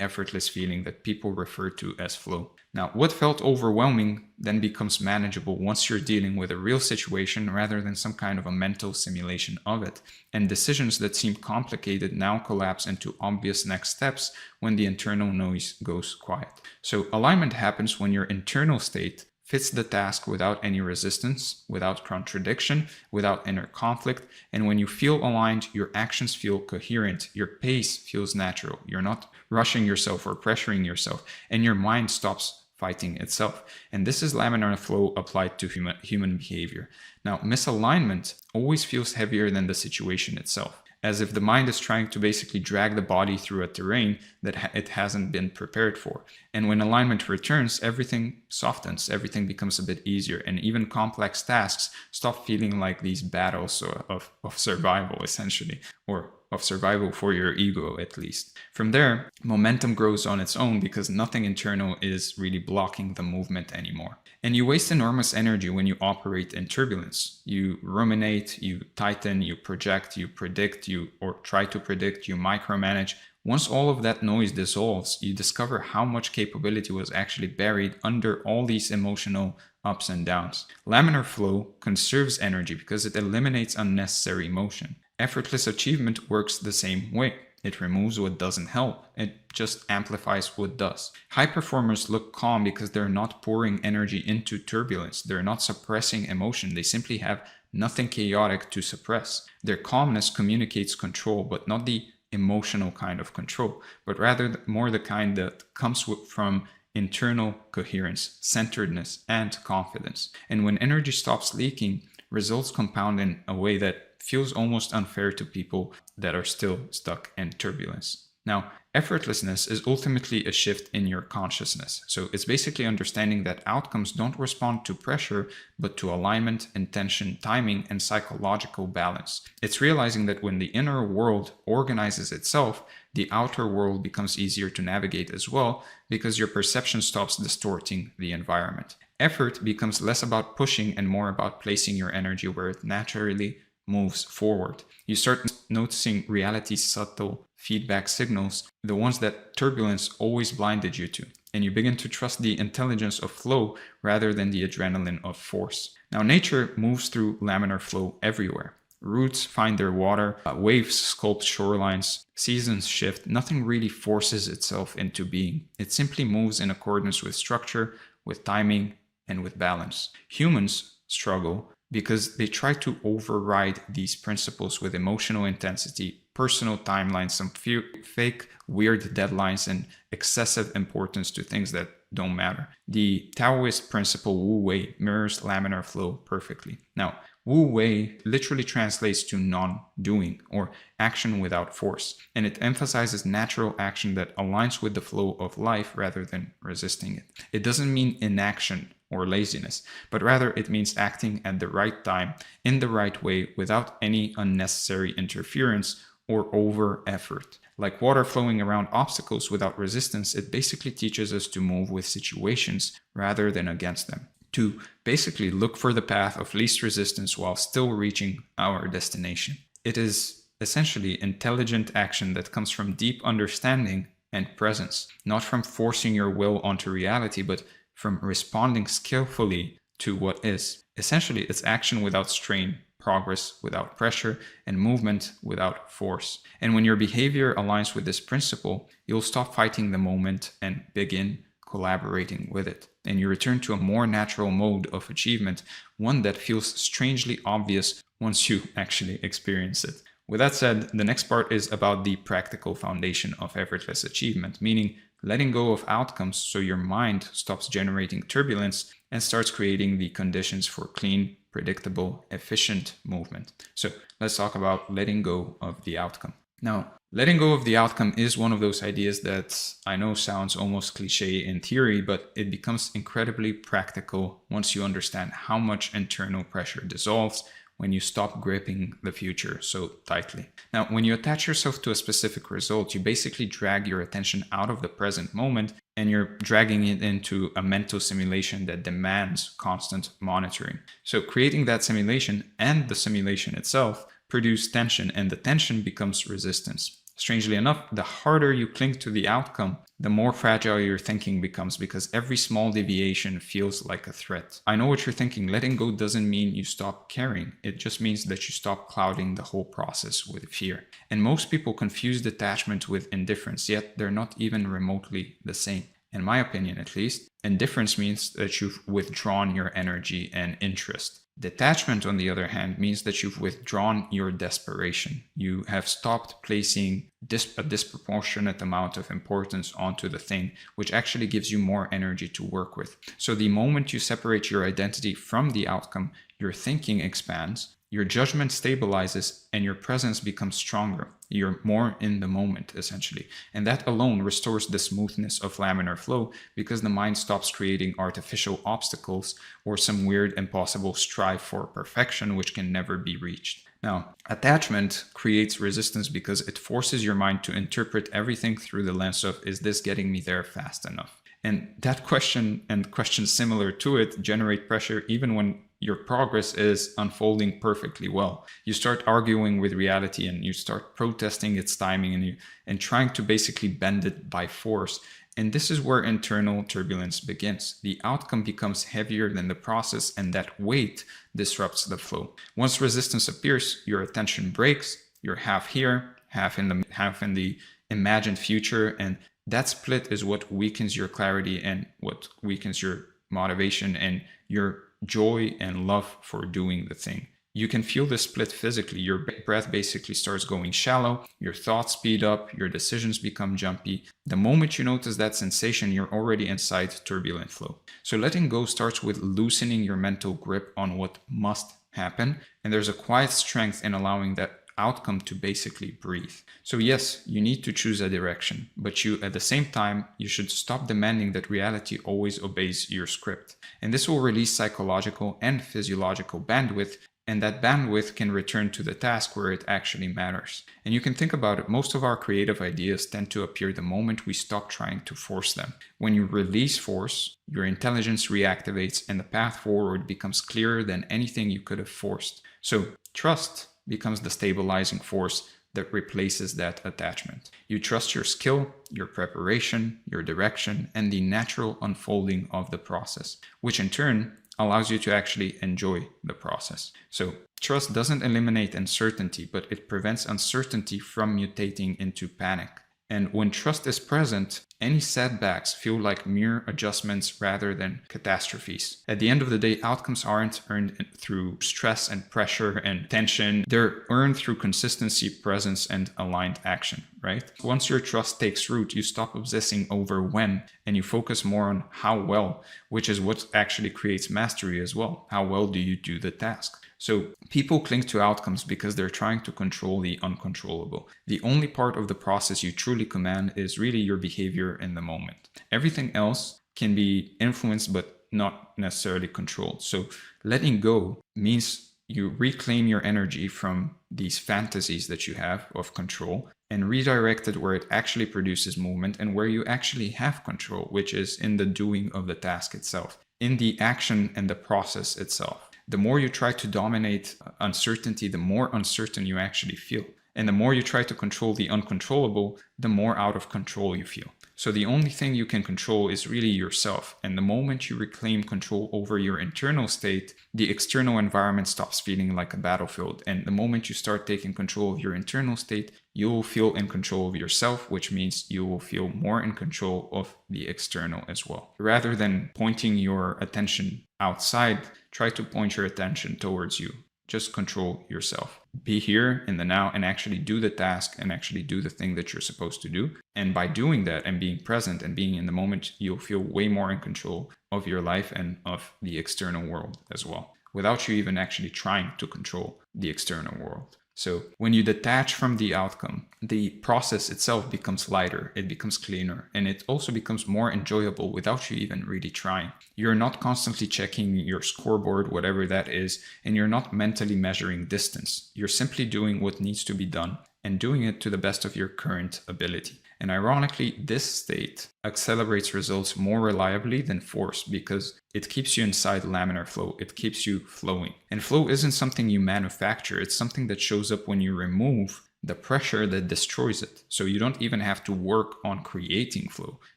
Speaker 1: effortless feeling that people refer to as flow. Now, what felt overwhelming then becomes manageable once you're dealing with a real situation rather than some kind of a mental simulation of it. And decisions that seem complicated now collapse into obvious next steps when the internal noise goes quiet. So alignment happens when your internal state fits the task without any resistance, without contradiction, without inner conflict. And when you feel aligned, your actions feel coherent, your pace feels natural. You're not rushing yourself or pressuring yourself, and your mind stops fighting itself. And this is laminar flow applied to human behavior. Now, misalignment always feels heavier than the situation itself, as if the mind is trying to basically drag the body through a terrain that it hasn't been prepared for. And when alignment returns, everything softens, everything becomes a bit easier, and even complex tasks stop feeling like these battles of survival, essentially, or of survival for your ego, at least. From there, momentum grows on its own because nothing internal is really blocking the movement anymore. And you waste enormous energy when you operate in turbulence. You ruminate, you tighten, you project, you predict, or try to predict, you micromanage. Once all of that noise dissolves, you discover how much capability was actually buried under all these emotional ups and downs. Laminar flow conserves energy because it eliminates unnecessary motion. Effortless achievement works the same way. It removes what doesn't help. It just amplifies what does. High performers look calm because they're not pouring energy into turbulence. They're not suppressing emotion. They simply have nothing chaotic to suppress. Their calmness communicates control, but not the emotional kind of control, but rather more the kind that comes from internal coherence, centeredness, and confidence. And when energy stops leaking, results compound in a way that feels almost unfair to people that are still stuck in turbulence. Now, effortlessness is ultimately a shift in your consciousness. So it's basically understanding that outcomes don't respond to pressure, but to alignment, intention, timing, and psychological balance. It's realizing that when the inner world organizes itself, the outer world becomes easier to navigate as well, because your perception stops distorting the environment. Effort becomes less about pushing and more about placing your energy where it naturally moves forward. You start noticing reality's subtle feedback signals, the ones that turbulence always blinded you to, and you begin to trust the intelligence of flow rather than the adrenaline of force. Now, nature moves through laminar flow everywhere. Roots find their water, waves sculpt shorelines, seasons shift. Nothing really forces itself into being. It simply moves in accordance with structure, with timing, and with balance. Humans struggle because they try to override these principles with emotional intensity, personal timelines, some fake weird deadlines, and excessive importance to things that don't matter. The Taoist principle Wu Wei mirrors laminar flow perfectly. Now, Wu Wei literally translates to non-doing or action without force, and it emphasizes natural action that aligns with the flow of life rather than resisting it. It doesn't mean inaction or laziness, but rather it means acting at the right time, in the right way, without any unnecessary interference or over effort. Like water flowing around obstacles without resistance, it basically teaches us to move with situations rather than against them, to basically look for the path of least resistance while still reaching our destination. It is essentially intelligent action that comes from deep understanding and presence, not from forcing your will onto reality, but from responding skillfully to what is. Essentially, it's action without strain, progress without pressure, and movement without force. And when your behavior aligns with this principle, you'll stop fighting the moment and begin collaborating with it. And you return to a more natural mode of achievement, one that feels strangely obvious once you actually experience it. With that said, the next part is about the practical foundation of effortless achievement, meaning letting go of outcomes so your mind stops generating turbulence and starts creating the conditions for clean, predictable, efficient movement. So let's talk about letting go of the outcome. Now, letting go of the outcome is one of those ideas that I know sounds almost cliche in theory, but it becomes incredibly practical once you understand how much internal pressure dissolves when you stop gripping the future so tightly. Now, when you attach yourself to a specific result, you basically drag your attention out of the present moment and you're dragging it into a mental simulation that demands constant monitoring. So creating that simulation and the simulation itself produce tension, and the tension becomes resistance. Strangely enough, the harder you cling to the outcome, the more fragile your thinking becomes, because every small deviation feels like a threat. I know what you're thinking. Letting go doesn't mean you stop caring. It just means that you stop clouding the whole process with fear. And most people confuse detachment with indifference, yet they're not even remotely the same. In my opinion, at least, indifference means that you've withdrawn your energy and interest. Detachment, on the other hand, means that you've withdrawn your desperation. You have stopped placing a disproportionate amount of importance onto the thing, which actually gives you more energy to work with. So the moment you separate your identity from the outcome, your thinking expands, your judgment stabilizes, and your presence becomes stronger. You're more in the moment, essentially. And that alone restores the smoothness of laminar flow, because the mind stops creating artificial obstacles or some weird, impossible strive for perfection which can never be reached. Now, attachment creates resistance because it forces your mind to interpret everything through the lens of, is this getting me there fast enough? And that question and questions similar to it generate pressure even when your progress is unfolding perfectly well. You start arguing with reality and you start protesting its timing and trying to basically bend it by force. And this is where internal turbulence begins. The outcome becomes heavier than the process, and that weight disrupts the flow. Once resistance appears, your attention breaks. You're half here, half in the imagined future, and that split is what weakens your clarity and what weakens your motivation and your joy and love for doing the thing. You can feel the split physically. Your breath basically starts going shallow, your thoughts speed up, your decisions become jumpy. The moment you notice that sensation, you're already inside turbulent flow. So letting go starts with loosening your mental grip on what must happen, and there's a quiet strength in allowing that outcome to basically breathe. So yes, you need to choose a direction, but at the same time, you should stop demanding that reality always obeys your script. And this will release psychological and physiological bandwidth, and that bandwidth can return to the task where it actually matters. And you can think about it, most of our creative ideas tend to appear the moment we stop trying to force them. When you release force, your intelligence reactivates and the path forward becomes clearer than anything you could have forced. So trust becomes the stabilizing force that replaces that attachment. You trust your skill, your preparation, your direction, and the natural unfolding of the process, which in turn allows you to actually enjoy the process. So trust doesn't eliminate uncertainty, but it prevents uncertainty from mutating into panic. And when trust is present, any setbacks feel like mere adjustments rather than catastrophes. At the end of the day, outcomes aren't earned through stress and pressure and tension. They're earned through consistency, presence, and aligned action, right? Once your trust takes root, you stop obsessing over when and you focus more on how well, which is what actually creates mastery as well. How well do you do the task? So people cling to outcomes because they're trying to control the uncontrollable. The only part of the process you truly command is really your behavior in the moment. Everything else can be influenced but not necessarily controlled. So letting go means you reclaim your energy from these fantasies that you have of control and redirect it where it actually produces movement and where you actually have control, which is in the doing of the task itself, in the action and the process itself. The more you try to dominate uncertainty, the more uncertain you actually feel. And the more you try to control the uncontrollable, the more out of control you feel. So the only thing you can control is really yourself. And the moment you reclaim control over your internal state, the external environment stops feeling like a battlefield. And the moment you start taking control of your internal state, you will feel in control of yourself, which means you will feel more in control of the external as well. Rather than pointing your attention outside, try to point your attention towards you. Just control yourself. Be here in the now and actually do the task and actually do the thing that you're supposed to do. And by doing that and being present and being in the moment, you'll feel way more in control of your life and of the external world as well, without you even actually trying to control the external world. So when you detach from the outcome, the process itself becomes lighter, it becomes cleaner, and it also becomes more enjoyable without you even really trying. You're not constantly checking your scoreboard, whatever that is, and you're not mentally measuring distance. You're simply doing what needs to be done and doing it to the best of your current ability. And ironically, this state accelerates results more reliably than force because it keeps you inside laminar flow. It keeps you flowing. And flow isn't something you manufacture. It's something that shows up when you remove the pressure that destroys it. So you don't even have to work on creating flow.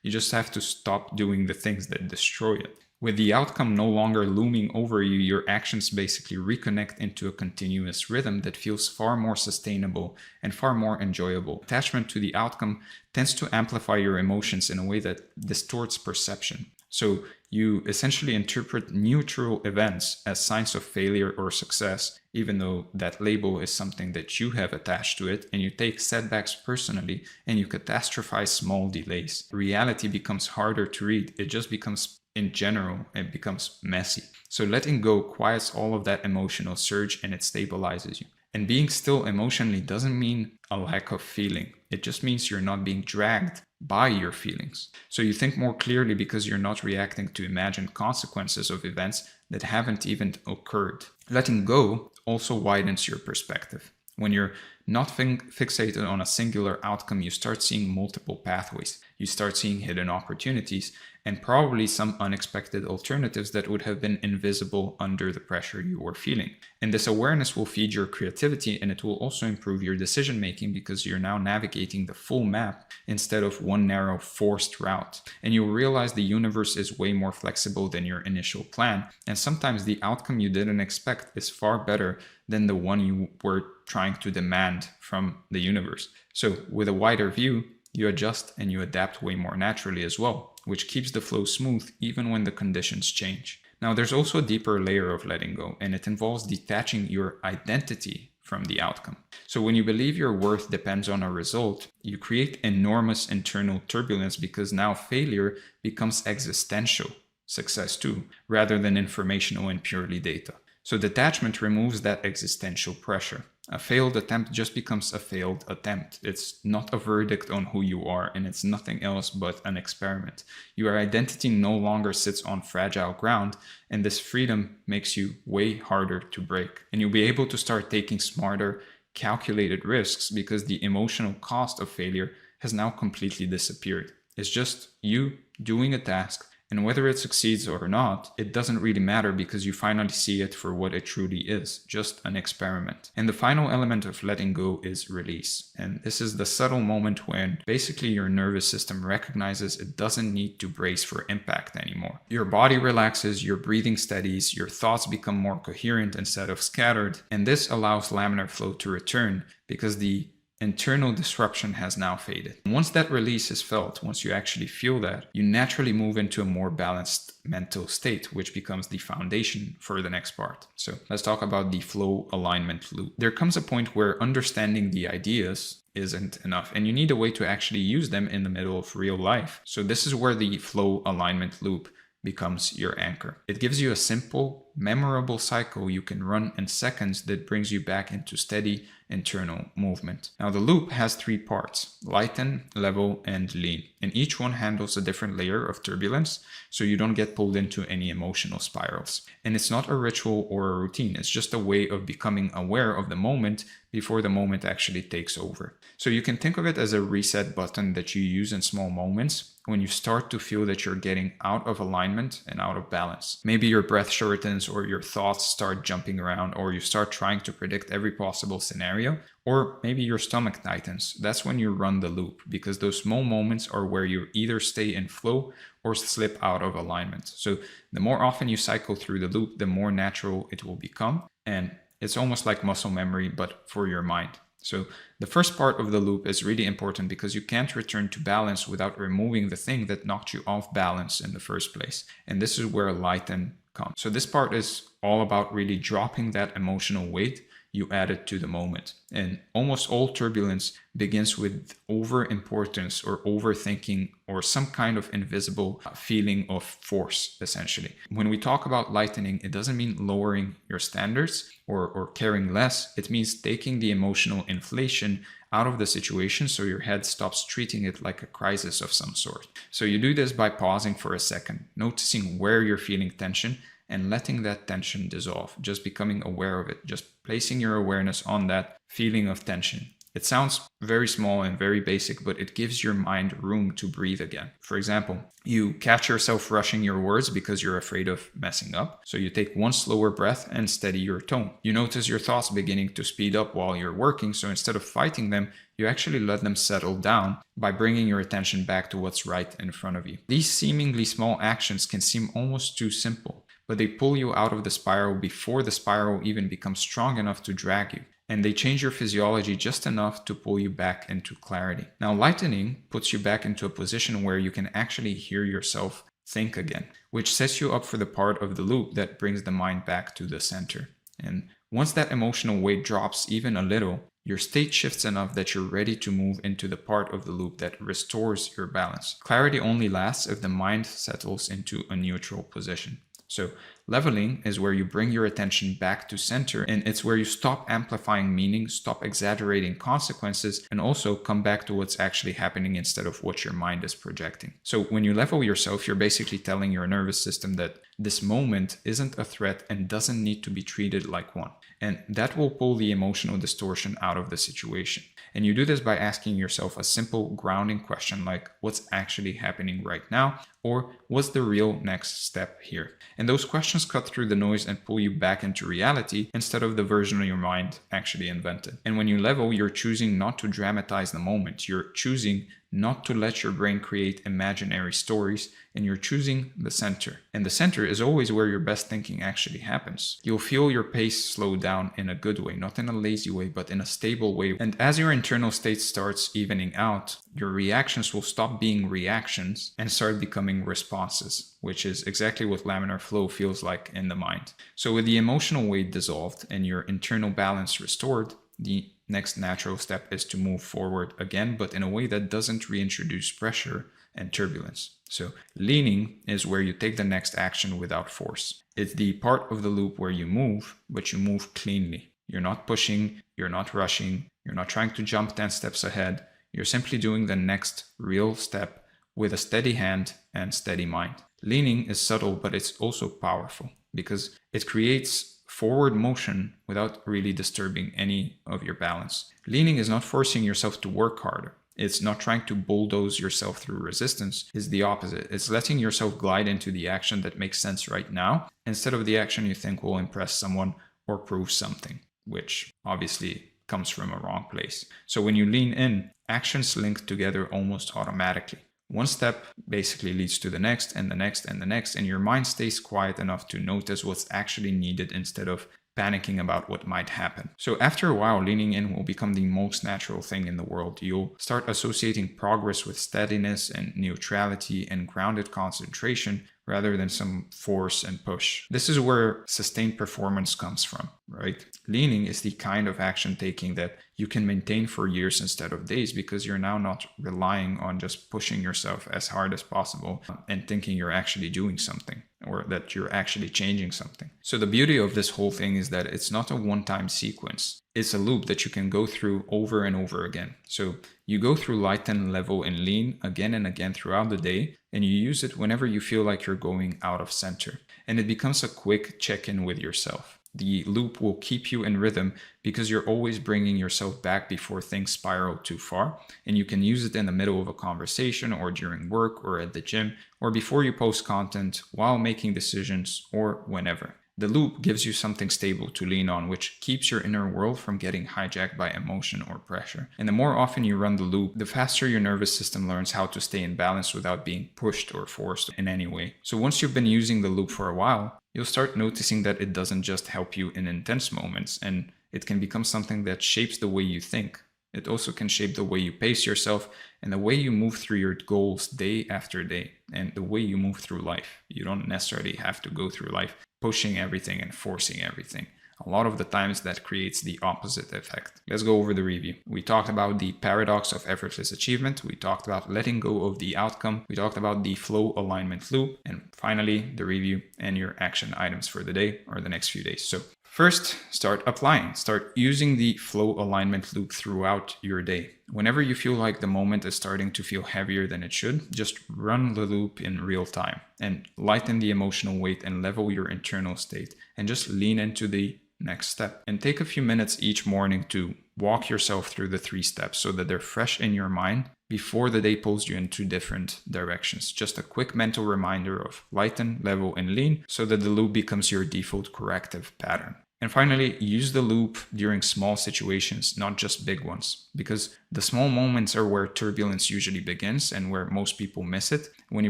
Speaker 1: You just have to stop doing the things that destroy it. With the outcome no longer looming over you, your actions basically reconnect into a continuous rhythm that feels far more sustainable and far more enjoyable. Attachment to the outcome tends to amplify your emotions in a way that distorts perception. So you essentially interpret neutral events as signs of failure or success, even though that label is something that you have attached to it, and you take setbacks personally and you catastrophize small delays. Reality becomes harder to read. It just becomes, in general, it becomes messy. So letting go quiets all of that emotional surge and it stabilizes you. And being still emotionally doesn't mean a lack of feeling. It just means you're not being dragged by your feelings. So you think more clearly because you're not reacting to imagined consequences of events that haven't even occurred. Letting go also widens your perspective. When you're not fixated on a singular outcome, you start seeing multiple pathways. You start seeing hidden opportunities and probably some unexpected alternatives that would have been invisible under the pressure you were feeling. And this awareness will feed your creativity, and it will also improve your decision making because you're now navigating the full map instead of one narrow forced route. And you'll realize the universe is way more flexible than your initial plan. And sometimes the outcome you didn't expect is far better than the one you were trying to demand from the universe. So with a wider view, you adjust and you adapt way more naturally as well, which keeps the flow smooth even when the conditions change. Now, there's also a deeper layer of letting go, and it involves detaching your identity from the outcome. So when you believe your worth depends on a result, you create enormous internal turbulence because now failure becomes existential success too, rather than informational and purely data. So detachment removes that existential pressure. A failed attempt just becomes a failed attempt. It's not a verdict on who you are, and it's nothing else but an experiment. Your identity no longer sits on fragile ground, and this freedom makes you way harder to break. And you'll be able to start taking smarter, calculated risks because the emotional cost of failure has now completely disappeared. It's just you doing a task And whether it succeeds or not, it doesn't really matter because you finally see it for what it truly is, just an experiment. And the final element of letting go is release. And this is the subtle moment when basically your nervous system recognizes it doesn't need to brace for impact anymore. Your body relaxes, your breathing steadies, your thoughts become more coherent instead of scattered, and this allows laminar flow to return because the internal disruption has now faded. Once that release is felt, once you actually feel that, you naturally move into a more balanced mental state, which becomes the foundation for the next part. So let's talk about the flow alignment loop. There comes a point where understanding the ideas isn't enough, and you need a way to actually use them in the middle of real life. So this is where the flow alignment loop becomes your anchor. It gives you a simple, memorable cycle you can run in seconds that brings you back into steady internal movement. Now the loop has 3 parts: lighten, level, and lean. And each one handles a different layer of turbulence so you don't get pulled into any emotional spirals. And it's not a ritual or a routine, it's just a way of becoming aware of the moment before the moment actually takes over. So you can think of it as a reset button that you use in small moments when you start to feel that you're getting out of alignment and out of balance. Maybe your breath shortens, or your thoughts start jumping around, or you start trying to predict every possible scenario, or maybe your stomach tightens. That's when you run the loop, because those small moments are where you either stay in flow or slip out of alignment. So the more often you cycle through the loop, the more natural it will become. And it's almost like muscle memory, but for your mind. So the first part of the loop is really important because you can't return to balance without removing the thing that knocked you off balance in the first place. And this is where lighten comes. So this part is all about really dropping that emotional weight you added to the moment. And almost all turbulence begins with over-importance or overthinking or some kind of invisible feeling of force, essentially. When we talk about lightening, it doesn't mean lowering your standards or caring less. It means taking the emotional inflation out of the situation so your head stops treating it like a crisis of some sort. So you do this by pausing for a second, noticing where you're feeling tension, and letting that tension dissolve, just becoming aware of it, just placing your awareness on that feeling of tension. It sounds very small and very basic, but it gives your mind room to breathe again. For example, you catch yourself rushing your words because you're afraid of messing up. So you take one slower breath and steady your tone. You notice your thoughts beginning to speed up while you're working. So instead of fighting them, you actually let them settle down by bringing your attention back to what's right in front of you. These seemingly small actions can seem almost too simple, but they pull you out of the spiral before the spiral even becomes strong enough to drag you. And they change your physiology just enough to pull you back into clarity. Now, lightening puts you back into a position where you can actually hear yourself think again, which sets you up for the part of the loop that brings the mind back to the center. And once that emotional weight drops even a little, your state shifts enough that you're ready to move into the part of the loop that restores your balance. Clarity only lasts if the mind settles into a neutral position. So leveling is where you bring your attention back to center, and it's where you stop amplifying meaning, stop exaggerating consequences, and also come back to what's actually happening instead of what your mind is projecting. So when you level yourself, you're basically telling your nervous system that this moment isn't a threat and doesn't need to be treated like one. And that will pull the emotional distortion out of the situation. And you do this by asking yourself a simple grounding question like, what's actually happening right now? Or what's the real next step here? And those questions cut through the noise and pull you back into reality instead of the version of your mind actually invented. And when you level, you're choosing not to dramatize the moment. You're choosing not to let your brain create imaginary stories, and you're choosing the center. And the center is always where your best thinking actually happens. You'll feel your pace slow down in a good way, not in a lazy way, but in a stable way. And as your internal state starts evening out, your reactions will stop being reactions and start becoming responses, which is exactly what laminar flow feels like in the mind. So with the emotional weight dissolved and your internal balance restored, the next natural step is to move forward again, but in a way that doesn't reintroduce pressure and turbulence. So leaning is where you take the next action without force. It's the part of the loop where you move, but you move cleanly. You're not pushing, you're not rushing, you're not trying to jump 10 steps ahead. You're simply doing the next real step with a steady hand and steady mind. Leaning is subtle, but it's also powerful because it creates forward motion without really disturbing any of your balance. Leaning is not forcing yourself to work harder. It's not trying to bulldoze yourself through resistance. It's the opposite. It's letting yourself glide into the action that makes sense right now instead of the action you think will impress someone or prove something, which obviously comes from a wrong place. So when you lean in, actions link together almost automatically. One step basically leads to the next and the next and the next, and your mind stays quiet enough to notice what's actually needed instead of panicking about what might happen. So after a while, leaning in will become the most natural thing in the world. You'll start associating progress with steadiness and neutrality and grounded concentration rather than some force and push. This is where sustained performance comes from, right? Leaning is the kind of action taking that you can maintain for years instead of days because you're now not relying on just pushing yourself as hard as possible and thinking you're actually doing something or that you're actually changing something. So the beauty of this whole thing is that it's not a one-time sequence. It's a loop that you can go through over and over again. So you go through lighten, level, and lean again and again throughout the day, and you use it whenever you feel like you're going out of center. And it becomes a quick check-in with yourself. The loop will keep you in rhythm because you're always bringing yourself back before things spiral too far, and you can use it in the middle of a conversation or during work or at the gym or before you post content, while making decisions, or whenever. The loop gives you something stable to lean on, which keeps your inner world from getting hijacked by emotion or pressure. And the more often you run the loop, the faster your nervous system learns how to stay in balance without being pushed or forced in any way. So once you've been using the loop for a while, you'll start noticing that it doesn't just help you in intense moments, and it can become something that shapes the way you think. It also can shape the way you pace yourself and the way you move through your goals day after day and the way you move through life. You don't necessarily have to go through life pushing everything and forcing everything. A lot of the times that creates the opposite effect. Let's go over the review. We talked about the paradox of effortless achievement. We talked about letting go of the outcome. We talked about the flow alignment loop. And finally, the review and your action items for the day or the next few days. So first, start applying. Start using the flow alignment loop throughout your day. Whenever you feel like the moment is starting to feel heavier than it should, just run the loop in real time and lighten the emotional weight and level your internal state and just lean into the next step. And take a few minutes each morning to walk yourself through the 3 steps so that they're fresh in your mind before the day pulls you in 2 different directions. Just a quick mental reminder of lighten, level, and lean so that the loop becomes your default corrective pattern. And finally, use the loop during small situations, not just big ones, because the small moments are where turbulence usually begins and where most people miss it. When you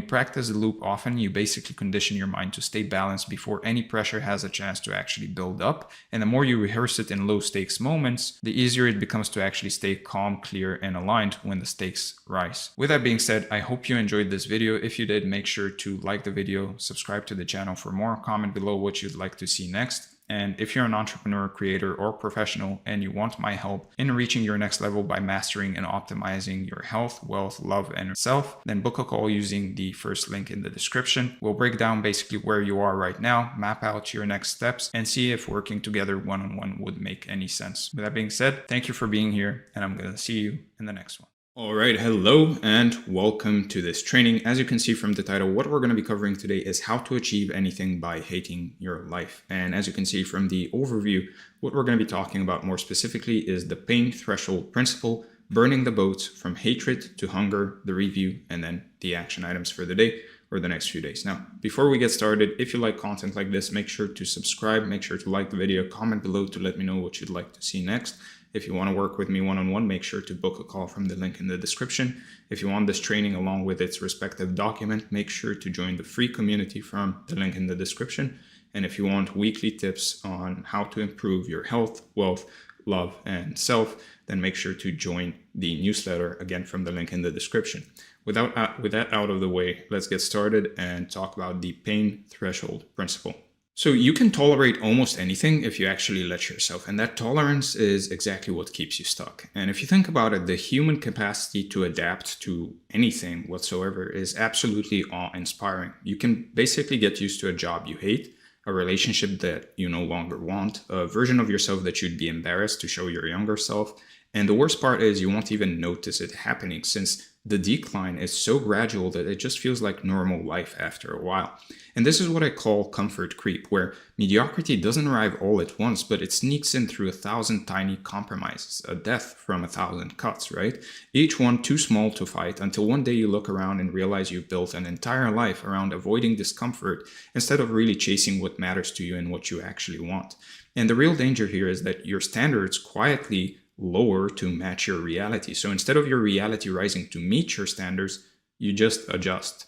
Speaker 1: practice the loop often, you basically condition your mind to stay balanced before any pressure has a chance to actually build up. And the more you rehearse it in low stakes moments, the easier it becomes to actually stay calm, clear, and aligned when the stakes rise. With that being said, I hope you enjoyed this video. If you did, make sure to like the video, subscribe to the channel for more, comment below what you'd like to see next. And if you're an entrepreneur, creator, or professional and you want my help in reaching your next level by mastering and optimizing your health, wealth, love, and self, then book a call using the first link in the description. We'll break down basically where you are right now, map out your next steps, and see if working together one-on-one would make any sense. With that being said, thank you for being here, and I'm going to see you in the next one. All right, hello and welcome to this training. As you can see from the title, what we're going to be covering today is how to achieve anything by hating your life. And as you can see from the overview, what we're going to be talking about more specifically is the pain threshold principle, burning the boats from hatred to hunger, the review, and then the action items for the day or the next few days. Now, before we get started, if you like content like this, make sure to subscribe, make sure to like the video, comment below to let me know what you'd like to see next. If you want to work with me one-on-one, make sure to book a call from the link in the description. If you want this training along with its respective document, make sure to join the free community from the link in the description. And if you want weekly tips on how to improve your health, wealth, love, and self, then make sure to join the newsletter, again from the link in the description. With that out of the way, let's get started and talk about the pain threshold principle. So you can tolerate almost anything if you actually let yourself, and that tolerance is exactly what keeps you stuck. And if you think about it, the human capacity to adapt to anything whatsoever is absolutely awe-inspiring. You can basically get used to a job you hate, a relationship that you no longer want, a version of yourself that you'd be embarrassed to show your younger self, And the worst part is you won't even notice it happening, since the decline is so gradual that it just feels like normal life after a while. And this is what I call comfort creep, where mediocrity doesn't arrive all at once, but it sneaks in through 1,000 tiny compromises, a death from 1,000 cuts, right? Each one too small to fight, until one day you look around and realize you've built an entire life around avoiding discomfort instead of really chasing what matters to you and what you actually want. And the real danger here is that your standards quietly lower to match your reality. So instead of your reality rising to meet your standards, you just adjust.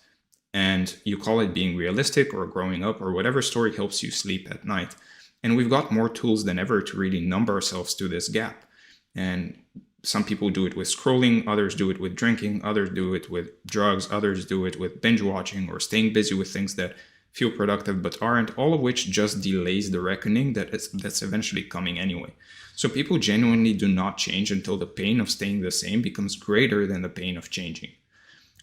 Speaker 1: And you call it being realistic or growing up or whatever story helps you sleep at night. And we've got more tools than ever to really numb ourselves to this gap. And some people do it with scrolling, others do it with drinking, others do it with drugs, others do it with binge watching or staying busy with things that feel productive but aren't, all of which just delays the reckoning that's eventually coming anyway. So people genuinely do not change until the pain of staying the same becomes greater than the pain of changing.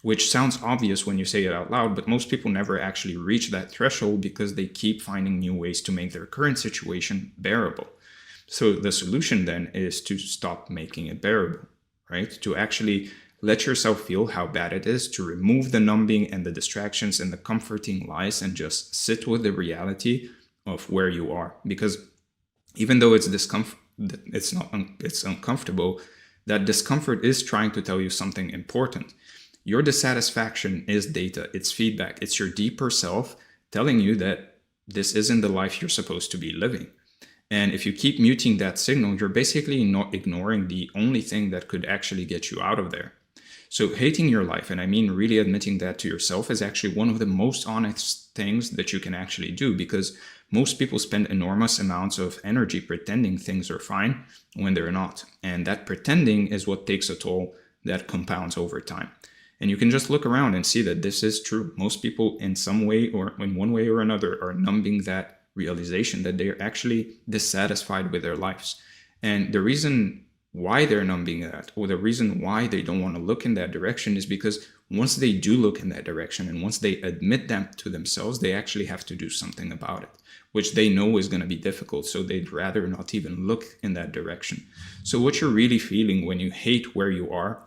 Speaker 1: Which sounds obvious when you say it out loud, but most people never actually reach that threshold because they keep finding new ways to make their current situation bearable. So the solution then is to stop making it bearable, right? To actually let yourself feel how bad it is, to remove the numbing and the distractions and the comforting lies and just sit with the reality of where you are. Because even though it's uncomfortable, that discomfort is trying to tell you something important. Your dissatisfaction is data, it's feedback, it's your deeper self telling you that this isn't the life you're supposed to be living. And if you keep muting that signal, you're basically not ignoring the only thing that could actually get you out of there. So hating your life, and I mean really admitting that to yourself, is actually one of the most honest things that you can actually do, because most people spend enormous amounts of energy pretending things are fine when they're not. And that pretending is what takes a toll that compounds over time. And you can just look around and see that this is true. Most people in some way or in one way or another are numbing that realization that they're actually dissatisfied with their lives. And the reason why they're numbing that, or the reason why they don't want to look in that direction, is because once they do look in that direction and once they admit that to themselves, they actually have to do something about it, which they know is going to be difficult. So they'd rather not even look in that direction. So what you're really feeling when you hate where you are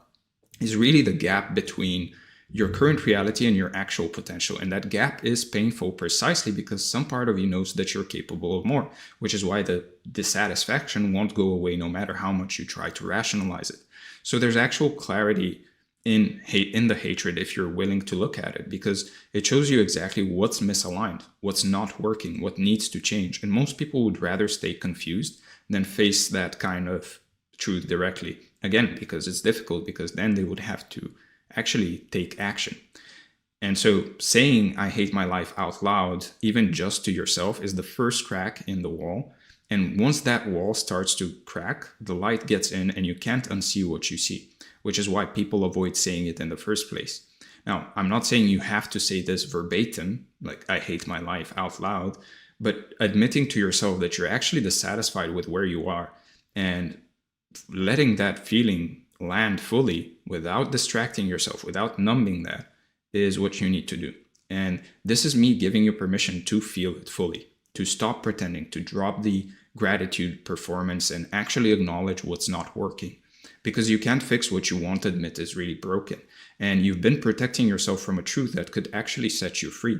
Speaker 1: is really the gap between your current reality and your actual potential. And that gap is painful precisely because some part of you knows that you're capable of more, which is why the dissatisfaction won't go away no matter how much you try to rationalize it. So there's actual clarity in the hatred if you're willing to look at it, because it shows you exactly what's misaligned, what's not working, what needs to change. And most people would rather stay confused than face that kind of truth directly. Again, because it's difficult, because then they would have to actually take action. And so saying I hate my life out loud, even just to yourself, is the first crack in the wall. And once that wall starts to crack, the light gets in and you can't unsee what you see, which is why people avoid saying it in the first place. Now, I'm not saying you have to say this verbatim, like I hate my life out loud, but admitting to yourself that you're actually dissatisfied with where you are and letting that feeling land fully without distracting yourself, without numbing that, is what you need to do. And this is me giving you permission to feel it fully, to stop pretending, to drop the gratitude performance and actually acknowledge what's not working. Because you can't fix what you won't admit is really broken. And you've been protecting yourself from a truth that could actually set you free.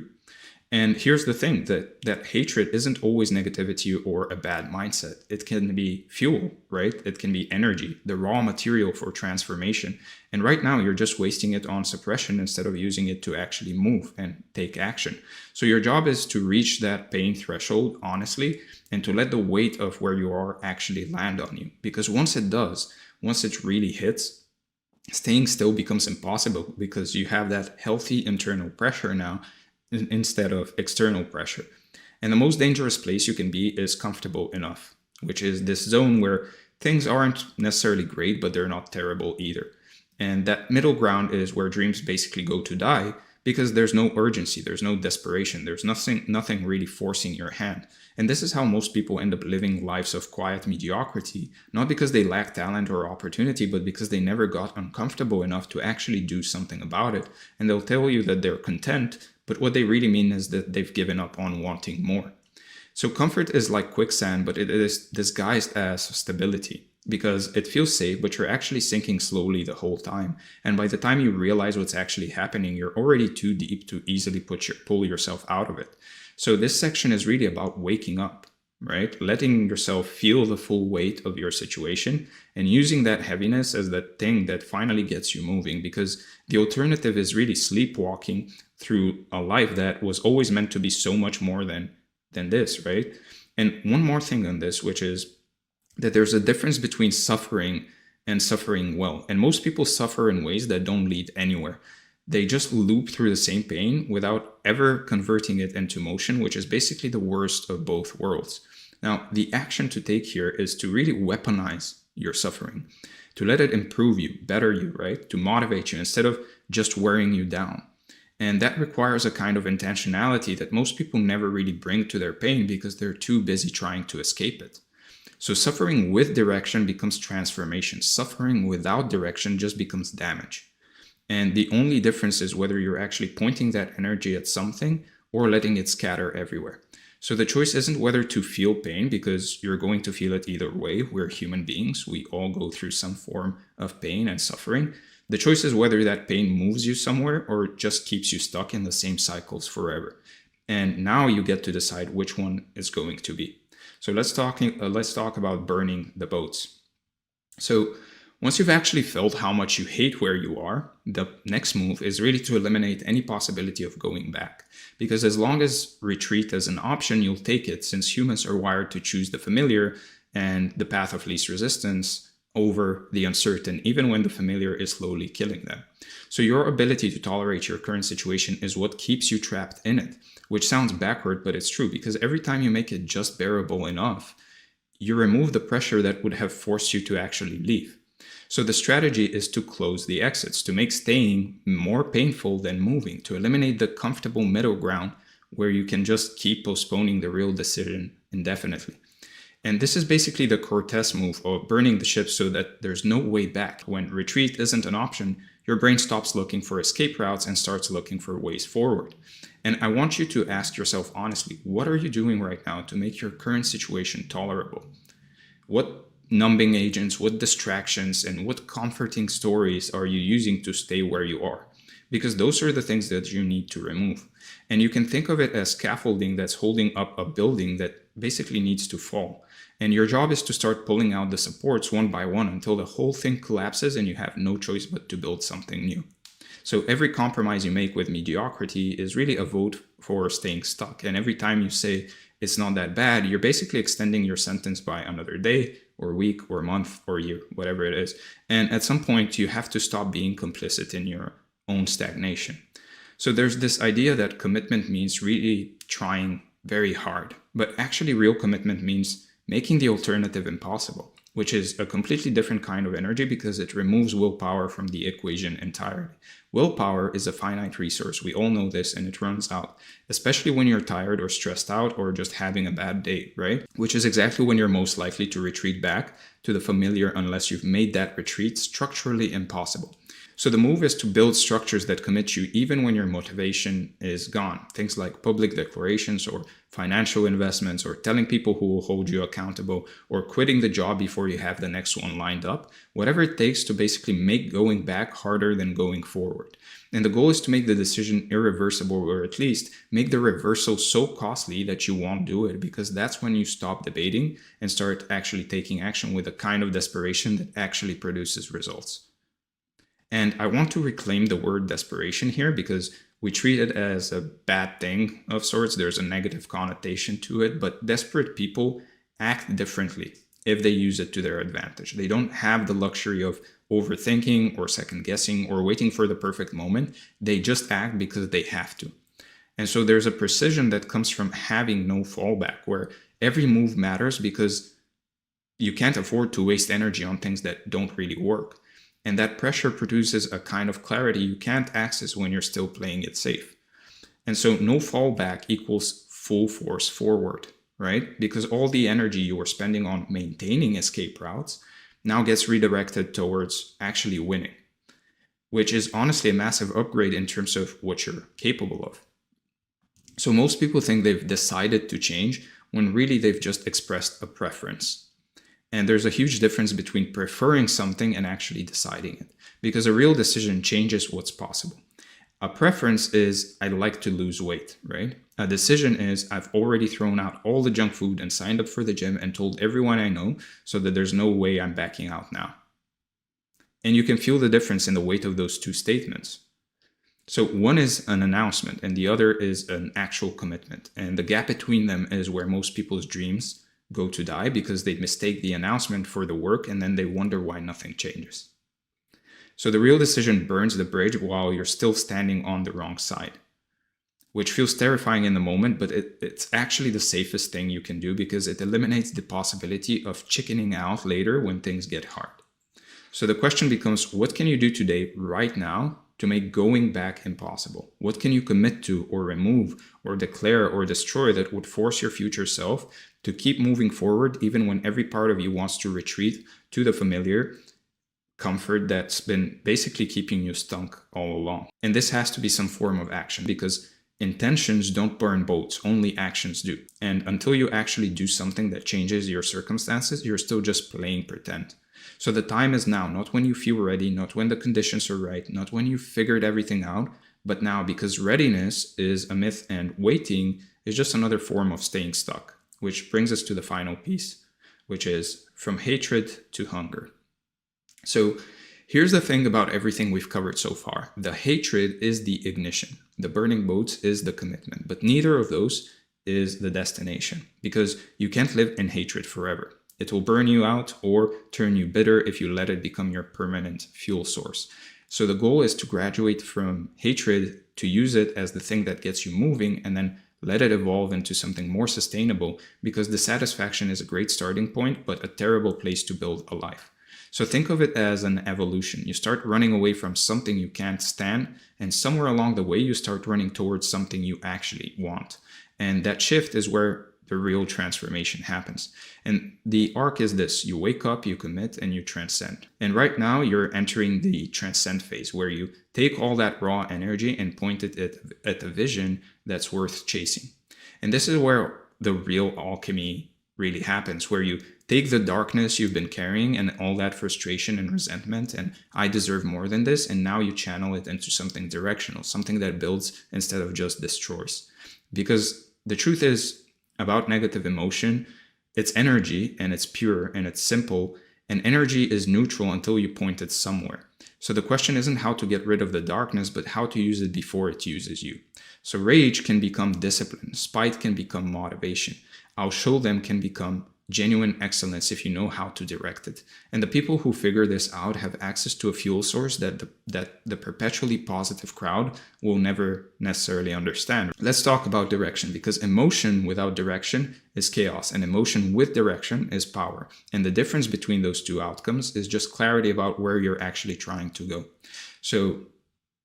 Speaker 1: And here's the thing, that hatred isn't always negativity or a bad mindset. It can be fuel, right? It can be energy, the raw material for transformation. And right now you're just wasting it on suppression instead of using it to actually move and take action. So your job is to reach that pain threshold honestly and to let the weight of where you are actually land on you. Because once it does, once it really hits, staying still becomes impossible because you have that healthy internal pressure now instead of external pressure. And the most dangerous place you can be is comfortable enough, which is this zone where things aren't necessarily great, but they're not terrible either. And that middle ground is where dreams basically go to die because there's no urgency, there's no desperation, there's nothing really forcing your hand. And this is how most people end up living lives of quiet mediocrity, not because they lack talent or opportunity, but because they never got uncomfortable enough to actually do something about it. And they'll tell you that they're content, but what they really mean is that they've given up on wanting more. So comfort is like quicksand, but it is disguised as stability. because it feels safe, but you're actually sinking slowly the whole time. And by the time you realize what's actually happening, you're already too deep to easily pull yourself out of it. So this section is really about waking up, right? Letting yourself feel the full weight of your situation and using that heaviness as the thing that finally gets you moving, because the alternative is really sleepwalking through a life that was always meant to be so much more than this, right? And one more thing on this, which is that there's a difference between suffering and suffering well. And most people suffer in ways that don't lead anywhere. They just loop through the same pain without ever converting it into motion, which is basically the worst of both worlds. Now, the action to take here is to really weaponize your suffering, to let it improve you, better you, right? To motivate you instead of just wearing you down. And that requires a kind of intentionality that most people never really bring to their pain because they're too busy trying to escape it. So suffering with direction becomes transformation. Suffering without direction just becomes damage. And the only difference is whether you're actually pointing that energy at something or letting it scatter everywhere. So the choice isn't whether to feel pain, because you're going to feel it either way. We're human beings. We all go through some form of pain and suffering. The choice is whether that pain moves you somewhere or just keeps you stuck in the same cycles forever. And now you get to decide which one is going to be. So let's talk about burning the boats. So once you've actually felt how much you hate where you are, the next move is really to eliminate any possibility of going back. Because as long as retreat is an option, you'll take it, since humans are wired to choose the familiar and the path of least resistance over the uncertain, even when the familiar is slowly killing them. So your ability to tolerate your current situation is what keeps you trapped in it, which sounds backward, but it's true, because every time you make it just bearable enough, you remove the pressure that would have forced you to actually leave. So the strategy is to close the exits, to make staying more painful than moving, to eliminate the comfortable middle ground where you can just keep postponing the real decision indefinitely. And this is basically the Cortez move of burning the ship so that there's no way back. When retreat isn't an option, your brain stops looking for escape routes and starts looking for ways forward. And I want you to ask yourself honestly, what are you doing right now to make your current situation tolerable? What numbing agents, what distractions, and what comforting stories are you using to stay where you are? Because those are the things that you need to remove. And you can think of it as scaffolding that's holding up a building that basically needs to fall. And your job is to start pulling out the supports one by one until the whole thing collapses and you have no choice but to build something new. So every compromise you make with mediocrity is really a vote for staying stuck. And every time you say it's not that bad, you're basically extending your sentence by another day or week or month or year, whatever it is. And at some point, you have to stop being complicit in your own stagnation. So there's this idea that commitment means really trying very hard, but actually real commitment means making the alternative impossible, which is a completely different kind of energy because it removes willpower from the equation entirely. Willpower is a finite resource. We all know this, and it runs out, especially when you're tired or stressed out or just having a bad day, right? Which is exactly when you're most likely to retreat back to the familiar unless you've made that retreat structurally impossible. So the move is to build structures that commit you even when your motivation is gone. Things like public declarations or financial investments or telling people who will hold you accountable or quitting the job before you have the next one lined up. Whatever it takes to basically make going back harder than going forward. And the goal is to make the decision irreversible, or at least make the reversal so costly that you won't do it, because that's when you stop debating and start actually taking action with a kind of desperation that actually produces results. And I want to reclaim the word desperation here because we treat it as a bad thing of sorts. There's a negative connotation to it, but desperate people act differently if they use it to their advantage. They don't have the luxury of overthinking or second guessing or waiting for the perfect moment. They just act because they have to. And so there's a precision that comes from having no fallback, where every move matters because you can't afford to waste energy on things that don't really work. And that pressure produces a kind of clarity you can't access when you're still playing it safe. And so no fallback equals full force forward, right? Because all the energy you were spending on maintaining escape routes now gets redirected towards actually winning, which is honestly a massive upgrade in terms of what you're capable of. So most people think they've decided to change when really they've just expressed a preference. And there's a huge difference between preferring something and actually deciding it, because a real decision changes what's possible. A preference is I like to lose weight, right? A decision is I've already thrown out all the junk food and signed up for the gym and told everyone I know so that there's no way I'm backing out now. And you can feel the difference in the weight of those two statements. So one is an announcement and the other is an actual commitment. And the gap between them is where most people's dreams go to die, because they mistake the announcement for the work and then they wonder why nothing changes. So the real decision burns the bridge while you're still standing on the wrong side, which feels terrifying in the moment, but it's actually the safest thing you can do, because it eliminates the possibility of chickening out later when things get hard. So the question becomes, what can you do today, right now, to make going back impossible? What can you commit to or remove or declare or destroy that would force your future self to keep moving forward even when every part of you wants to retreat to the familiar comfort that's been basically keeping you stuck all along? And this has to be some form of action, because intentions don't burn boats, only actions do. And until you actually do something that changes your circumstances, you're still just playing pretend. So the time is now, not when you feel ready, not when the conditions are right, not when you've figured everything out, but now, because readiness is a myth and waiting is just another form of staying stuck, which brings us to the final piece, which is from hatred to hunger. So here's the thing about everything we've covered so far. The hatred is the ignition. The burning boats is the commitment, but neither of those is the destination, because you can't live in hatred forever. It will burn you out or turn you bitter if you let it become your permanent fuel source. So the goal is to graduate from hatred to use it as the thing that gets you moving, and then let it evolve into something more sustainable, because dissatisfaction is a great starting point, but a terrible place to build a life. So think of it as an evolution. You start running away from something you can't stand, and somewhere along the way, you start running towards something you actually want. And that shift is where the real transformation happens. And the arc is this: you wake up, you commit, and you transcend. And right now you're entering the transcend phase, where you take all that raw energy and point it at a vision that's worth chasing. And this is where the real alchemy really happens, where you take the darkness you've been carrying and all that frustration and resentment and I deserve more than this, and now you channel it into something directional, something that builds instead of just destroys. Because the truth is, about negative emotion, it's energy and it's pure and it's simple, and energy is neutral until you point it somewhere. So the question isn't how to get rid of the darkness, but how to use it before it uses you. So rage can become discipline, spite can become motivation, I'll show them can become genuine excellence if you know how to direct it. And the people who figure this out have access to a fuel source that the perpetually positive crowd will never necessarily understand. Let's talk about direction, because emotion without direction is chaos, and emotion with direction is power. And the difference between those two outcomes is just clarity about where you're actually trying to go. So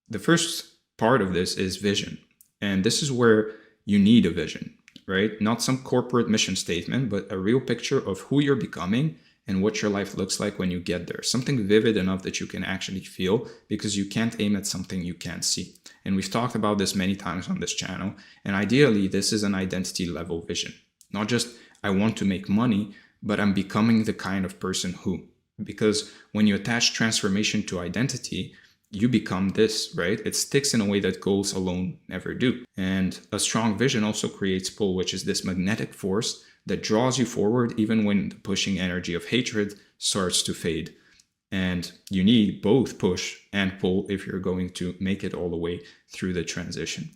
Speaker 1: the first part of this is vision. And this is where you need a vision, right? Not some corporate mission statement, but a real picture of who you're becoming and what your life looks like when you get there. Something vivid enough that you can actually feel, because you can't aim at something you can't see. And we've talked about this many times on this channel. And ideally, this is an identity level vision. Not just, I want to make money, but I'm becoming the kind of person who. Because when you attach transformation to identity, you become this, right? It sticks in a way that goals alone never do. And a strong vision also creates pull, which is this magnetic force that draws you forward even when the pushing energy of hatred starts to fade. And you need both push and pull if you're going to make it all the way through the transition.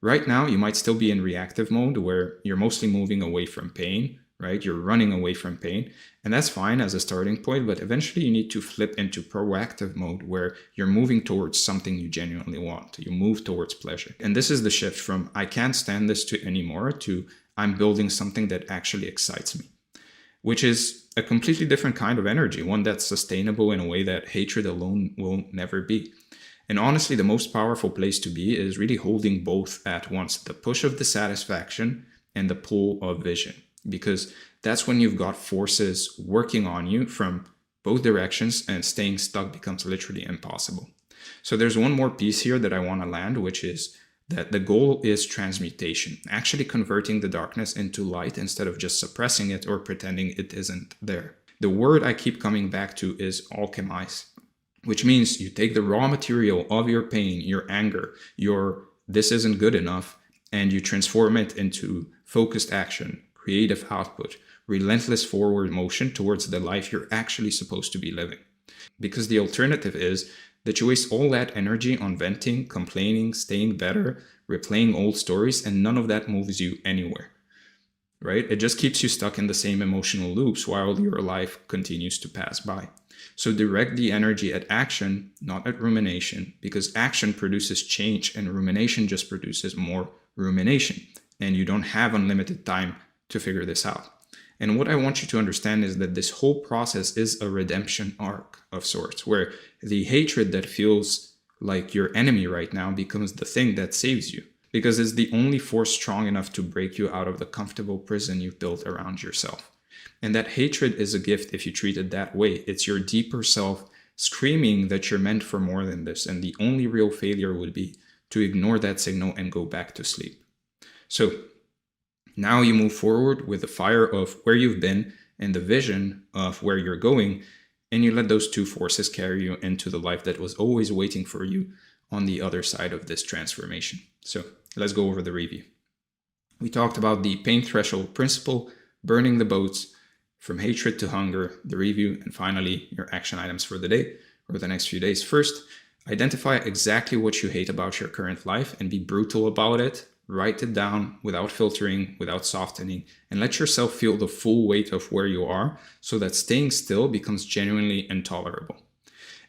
Speaker 1: Right now, you might still be in reactive mode where you're mostly moving away from pain, right? You're running away from pain, and that's fine as a starting point, but eventually you need to flip into proactive mode where you're moving towards something you genuinely want. You move towards pleasure. And this is the shift from I can't stand this to anymore to I'm building something that actually excites me, which is a completely different kind of energy, one that's sustainable in a way that hatred alone will never be. And honestly, the most powerful place to be is really holding both at once, the push of dissatisfaction and the pull of vision. Because that's when you've got forces working on you from both directions, and staying stuck becomes literally impossible. So there's one more piece here that I want to land, which is that the goal is transmutation, actually converting the darkness into light instead of just suppressing it or pretending it isn't there. The word I keep coming back to is alchemize, which means you take the raw material of your pain, your anger, your this isn't good enough, and you transform it into focused action, creative output, relentless forward motion towards the life you're actually supposed to be living. Because the alternative is that you waste all that energy on venting, complaining, staying better, replaying old stories, and none of that moves you anywhere, right? It just keeps you stuck in the same emotional loops while your life continues to pass by. So direct the energy at action, not at rumination, because action produces change and rumination just produces more rumination. And you don't have unlimited time to figure this out. And what I want you to understand is that this whole process is a redemption arc of sorts, where the hatred that feels like your enemy right now becomes the thing that saves you, because it's the only force strong enough to break you out of the comfortable prison you've built around yourself. And that hatred is a gift if you treat it that way. It's your deeper self screaming that you're meant for more than this, and the only real failure would be to ignore that signal and go back to sleep. So now you move forward with the fire of where you've been and the vision of where you're going, and you let those two forces carry you into the life that was always waiting for you on the other side of this transformation. So let's go over the review. We talked about the pain threshold principle, burning the boats, from hatred to hunger, the review, and finally your action items for the day or the next few days. First, identify exactly what you hate about your current life and be brutal about it. Write it down without filtering, without softening, and let yourself feel the full weight of where you are so that staying still becomes genuinely intolerable.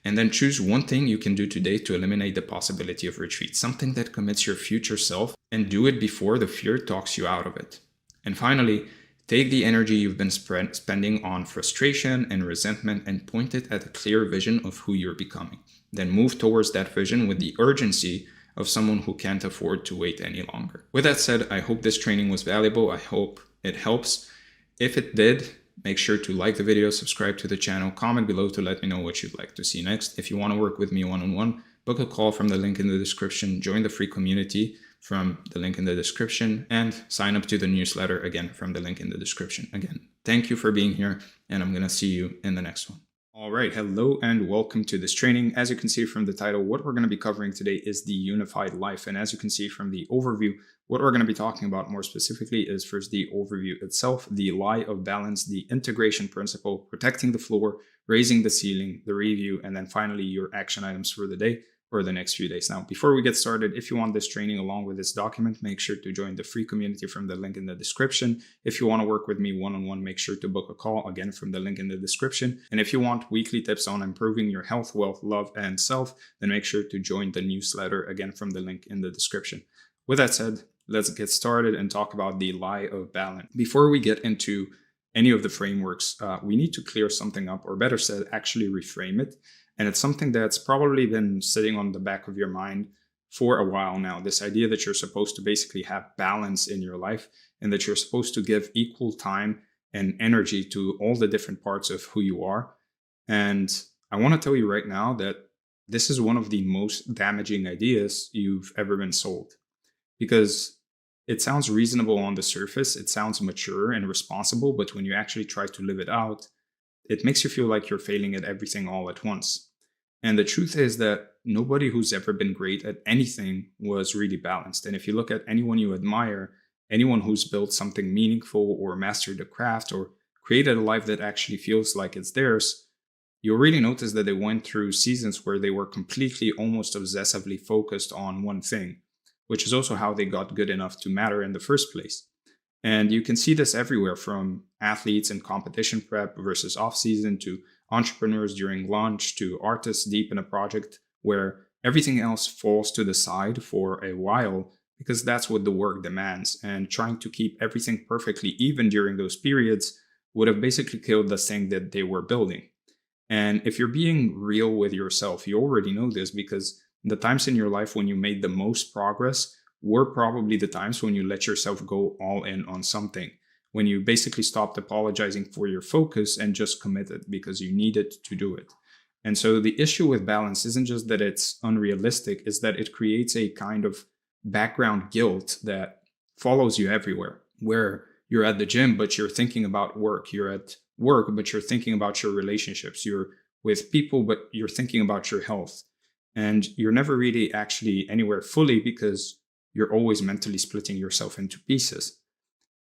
Speaker 1: And then choose one thing you can do today to eliminate the possibility of retreat, something that commits your future self, and do it before the fear talks you out of it. And finally, take the energy you've been spending on frustration and resentment and point it at a clear vision of who you're becoming. Then move towards that vision with the urgency of someone who can't afford to wait any longer. With that said, I hope this training was valuable. I hope it helps. If it did, make sure to like the video, subscribe to the channel, comment below to let me know what you'd like to see next. If you want to work with me one-on-one, book a call from the link in the description, join the free community from the link in the description, and sign up to the newsletter again from the link in the description. Again, thank you for being here, and I'm going to see you in the next one. All right, hello and welcome to this training. As you can see from the title, what we're going to be covering today is the unified life. And as you can see from the overview, what we're going to be talking about more specifically is first the overview itself, the lie of balance, the integration principle, protecting the floor, raising the ceiling, the review, and then finally your action items for the day or the next few days. Now, before we get started, if you want this training along with this document, make sure to join the free community from the link in the description. If you want to work with me one-on-one, make sure to book a call again from the link in the description. And if you want weekly tips on improving your health, wealth, love, and self, then make sure to join the newsletter again from the link in the description. With that said, let's get started and talk about the lie of balance. Before we get into any of the frameworks, we need to clear something up, or better said, actually reframe it. And it's something that's probably been sitting on the back of your mind for a while now. This idea that you're supposed to basically have balance in your life and that you're supposed to give equal time and energy to all the different parts of who you are. And I want to tell you right now that this is one of the most damaging ideas you've ever been sold, because it sounds reasonable on the surface. It sounds mature and responsible, but when you actually try to live it out, it makes you feel like you're failing at everything all at once. And the truth is that nobody who's ever been great at anything was really balanced. And if you look at anyone you admire, anyone who's built something meaningful or mastered a craft or created a life that actually feels like it's theirs, you'll really notice that they went through seasons where they were completely, almost obsessively focused on one thing, which is also how they got good enough to matter in the first place. And you can see this everywhere, from athletes in competition prep versus off-season to entrepreneurs during launch to artists deep in a project where everything else falls to the side for a while because that's what the work demands. And trying to keep everything perfectly even during those periods would have basically killed the thing that they were building. And if you're being real with yourself, you already know this, because the times in your life when you made the most progress were probably the times when you let yourself go all in on something, when you basically stopped apologizing for your focus and just committed because you needed to do it. And so the issue with balance isn't just that it's unrealistic, it's that it creates a kind of background guilt that follows you everywhere, where you're at the gym, but you're thinking about work. You're at work, but you're thinking about your relationships. You're with people, but you're thinking about your health. And you're never really actually anywhere fully because you're always mentally splitting yourself into pieces.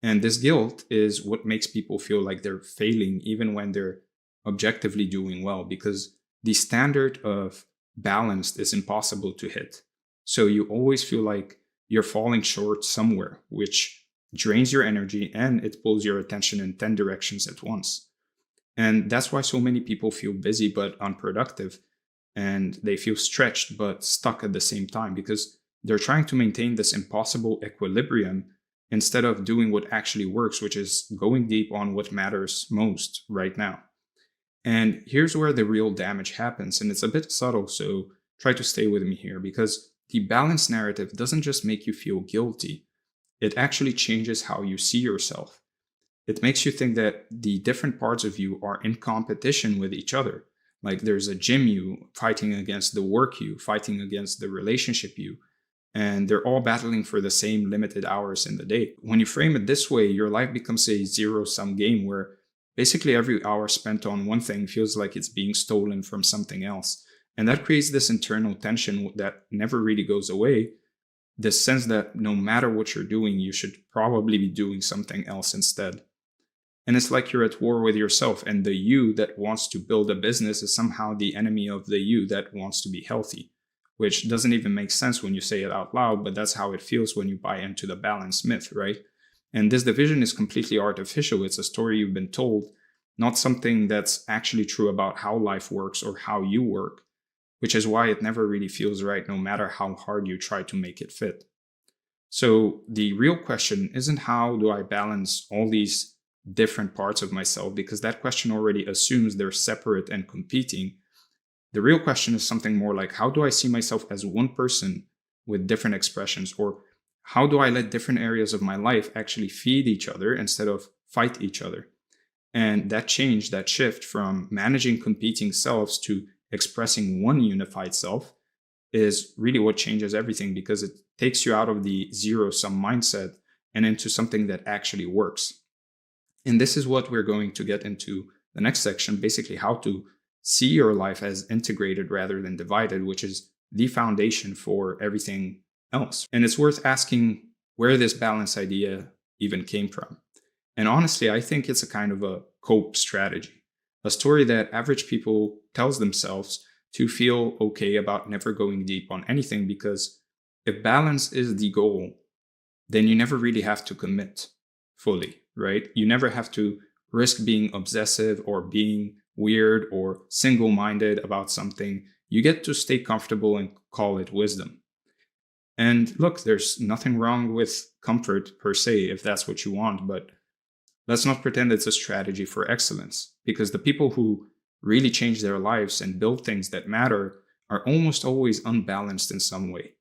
Speaker 1: And this guilt is what makes people feel like they're failing, even when they're objectively doing well, because the standard of balanced is impossible to hit. So you always feel like you're falling short somewhere, which drains your energy and it pulls your attention in 10 directions at once. And that's why so many people feel busy but unproductive, and they feel stretched but stuck at the same time because they're trying to maintain this impossible equilibrium instead of doing what actually works, which is going deep on what matters most right now. And here's where the real damage happens, and it's a bit subtle, so try to stay with me here because the balanced narrative doesn't just make you feel guilty, it actually changes how you see yourself. It makes you think that the different parts of you are in competition with each other. Like there's a gym you fighting against the work you, fighting against the relationship you, and they're all battling for the same limited hours in the day. When you frame it this way, your life becomes a zero-sum game where basically every hour spent on one thing feels like it's being stolen from something else. And that creates this internal tension that never really goes away. This sense that no matter what you're doing, you should probably be doing something else instead. And it's like you're at war with yourself, and the you that wants to build a business is somehow the enemy of the you that wants to be healthy, which doesn't even make sense when you say it out loud, but that's how it feels when you buy into the balance myth, right? And this division is completely artificial. It's a story you've been told, not something that's actually true about how life works or how you work, which is why it never really feels right no matter how hard you try to make it fit. So the real question isn't how do I balance all these different parts of myself, because that question already assumes they're separate and competing. The real question is something more like, how do I see myself as one person with different expressions? Or how do I let different areas of my life actually feed each other instead of fight each other? And that change, that shift from managing competing selves to expressing one unified self is really what changes everything, because it takes you out of the zero-sum mindset and into something that actually works. And this is what we're going to get into the next section, basically how to see your life as integrated rather than divided, which is the foundation for everything else. And it's worth asking where this balance idea even came from. And honestly, I think it's a kind of a cope strategy, a story that average people tells themselves to feel okay about never going deep on anything, because if balance is the goal, then you never really have to commit fully, right? You never have to risk being obsessive or being weird or single-minded about something. You get to stay comfortable and call it wisdom. And look, there's nothing wrong with comfort per se, if that's what you want, but let's not pretend it's a strategy for excellence, because the people who really change their lives and build things that matter are almost always unbalanced in some way.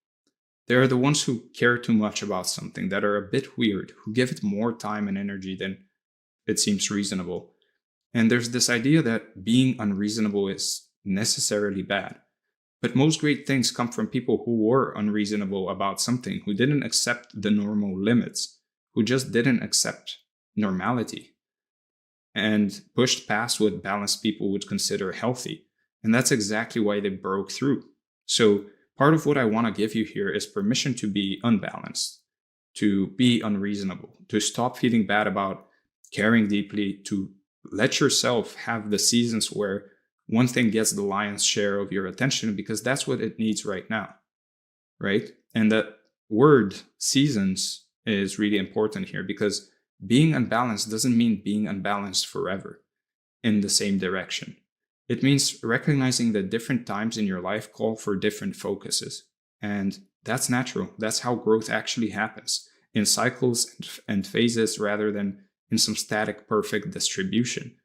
Speaker 1: They are the ones who care too much about something, that are a bit weird, who give it more time and energy than it seems reasonable. And there's this idea that being unreasonable is necessarily bad. But most great things come from people who were unreasonable about something, who didn't accept the normal limits, who just didn't accept normality, and pushed past what balanced people would consider healthy. And that's exactly why they broke through. So part of what I want to give you here is permission to be unbalanced, to be unreasonable, to stop feeling bad about caring deeply, to let yourself have the seasons where one thing gets the lion's share of your attention, because that's what it needs right now, right? And that word seasons is really important here, because being unbalanced doesn't mean being unbalanced forever in the same direction. It means recognizing that different times in your life call for different focuses. And that's natural. That's how growth actually happens, in cycles and phases rather than in some static, perfect distribution.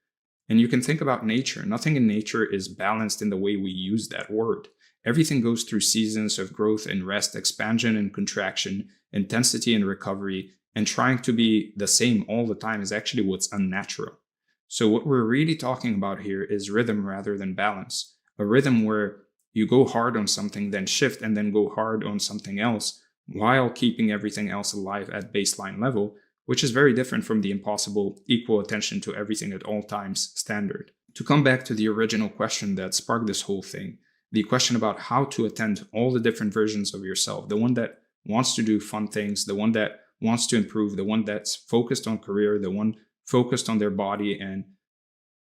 Speaker 1: And you can think about nature. Nothing in nature is balanced in the way we use that word. Everything goes through seasons of growth and rest, expansion and contraction, intensity and recovery, and trying to be the same all the time is actually what's unnatural. So what we're really talking about here is rhythm rather than balance. A rhythm where you go hard on something, then shift, and then go hard on something else while keeping everything else alive at baseline level, which is very different from the impossible equal attention to everything at all times standard. To come back to the original question that sparked this whole thing, the question about how to attend all the different versions of yourself, the one that wants to do fun things, the one that wants to improve, the one that's focused on career, the one focused on their body. And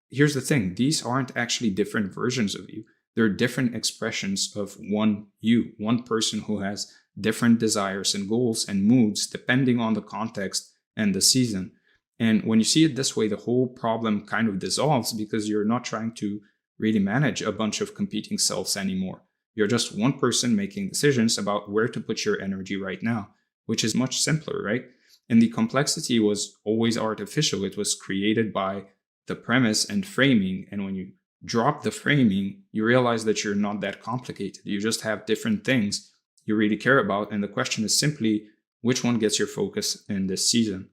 Speaker 1: here's the thing, these aren't actually different versions of you. They're different expressions of one you, one person who has different desires and goals and moods depending on the context and the season. And when you see it this way, the whole problem kind of dissolves because you're not trying to really manage a bunch of competing selves anymore. You're just one person making decisions about where to put your energy right now, which is much simpler, right? And the complexity was always artificial. It was created by the premise and framing. And when you drop the framing, you realize that you're not that complicated. You just have different things you really care about. And the question is simply, which one gets your focus in this season?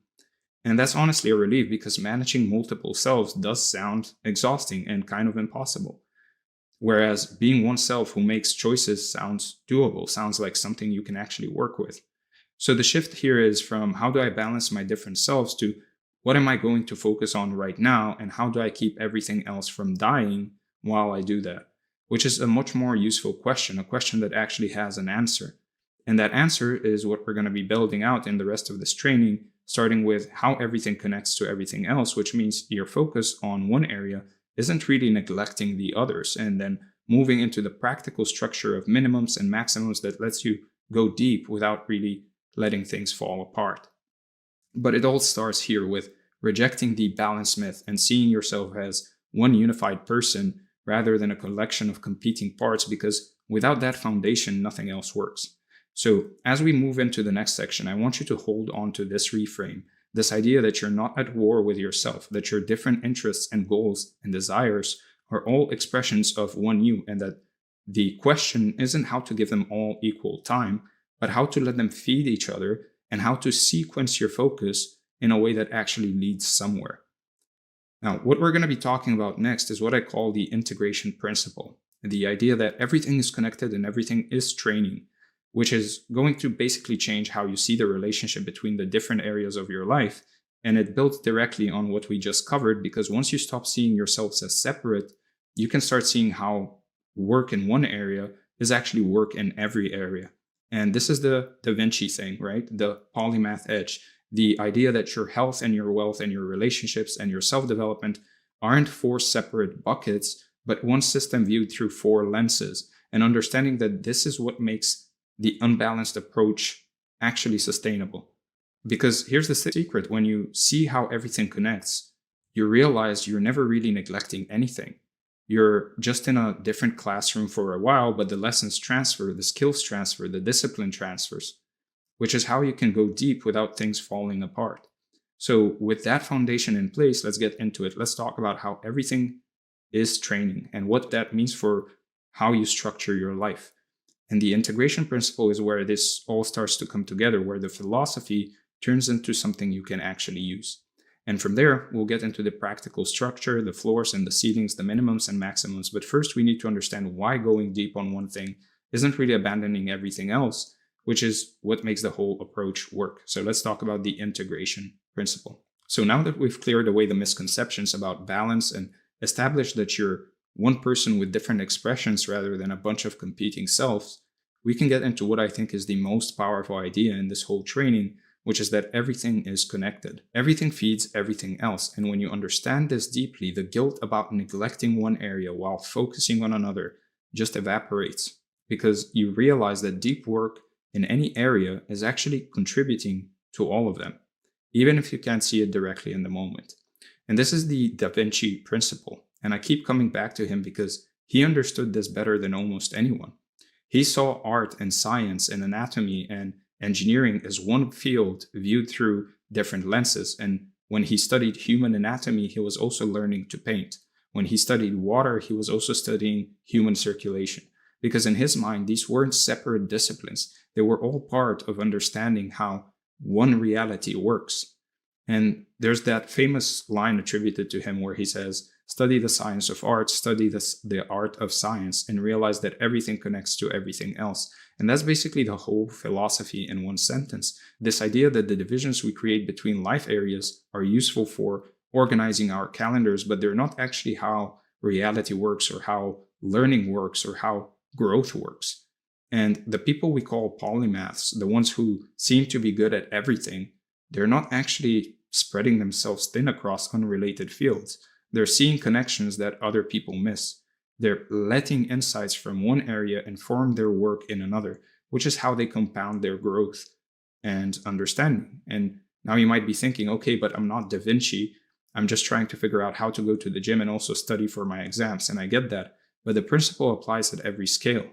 Speaker 1: And that's honestly a relief because managing multiple selves does sound exhausting and kind of impossible. Whereas being oneself who makes choices sounds doable, sounds like something you can actually work with. So the shift here is from how do I balance my different selves to what am I going to focus on right now and how do I keep everything else from dying while I do that? Which is a much more useful question, a question that actually has an answer. And that answer is what we're going to be building out in the rest of this training, starting with how everything connects to everything else, which means your focus on one area isn't really neglecting the others, and then moving into the practical structure of minimums and maximums that lets you go deep without really letting things fall apart. But it all starts here with rejecting the balance myth and seeing yourself as one unified person rather than a collection of competing parts, because without that foundation, nothing else works. So as we move into the next section, I want you to hold on to this reframe, this idea that you're not at war with yourself, that your different interests and goals and desires are all expressions of one you, and that the question isn't how to give them all equal time, but how to let them feed each other and how to sequence your focus in a way that actually leads somewhere. Now, what we're going to be talking about next is what I call the integration principle, the idea that everything is connected and everything is training, which is going to basically change how you see the relationship between the different areas of your life. And it builds directly on what we just covered, because once you stop seeing yourselves as separate, you can start seeing how work in one area is actually work in every area. And this is the Da Vinci thing, right? The polymath edge. The idea that your health and your wealth and your relationships and your self-development aren't four separate buckets, but one system viewed through four lenses. And understanding that this is what makes the unbalanced approach actually sustainable. Because here's the secret, when you see how everything connects, you realize you're never really neglecting anything. You're just in a different classroom for a while, but the lessons transfer, the skills transfer, the discipline transfers, which is how you can go deep without things falling apart. So with that foundation in place, let's get into it. Let's talk about how everything is training and what that means for how you structure your life. And the integration principle is where this all starts to come together, where the philosophy turns into something you can actually use. And from there, we'll get into the practical structure, the floors and the ceilings, the minimums and maximums. But first, we need to understand why going deep on one thing isn't really abandoning everything else, which is what makes the whole approach work. So let's talk about the integration principle. So now that we've cleared away the misconceptions about balance and established that you're one person with different expressions rather than a bunch of competing selves, we can get into what I think is the most powerful idea in this whole training, which is that everything is connected. Everything feeds everything else. And when you understand this deeply, the guilt about neglecting one area while focusing on another just evaporates, because you realize that deep work in any area is actually contributing to all of them, even if you can't see it directly in the moment. And this is the Da Vinci principle. And I keep coming back to him because he understood this better than almost anyone. He saw art and science and anatomy and engineering as one field viewed through different lenses. And when he studied human anatomy, he was also learning to paint. When he studied water, he was also studying human circulation. Because in his mind, these weren't separate disciplines. They were all part of understanding how one reality works. And there's that famous line attributed to him where he says, study the science of art, study the art of science, and realize that everything connects to everything else. And that's basically the whole philosophy in one sentence. This idea that the divisions we create between life areas are useful for organizing our calendars, but they're not actually how reality works or how learning works or how growth works. And the people we call polymaths, the ones who seem to be good at everything, they're not actually spreading themselves thin across unrelated fields. They're seeing connections that other people miss. They're letting insights from one area inform their work in another, which is how they compound their growth and understanding. And now you might be thinking, okay, but I'm not Da Vinci. I'm just trying to figure out how to go to the gym and also study for my exams. And I get that. But the principle applies at every scale,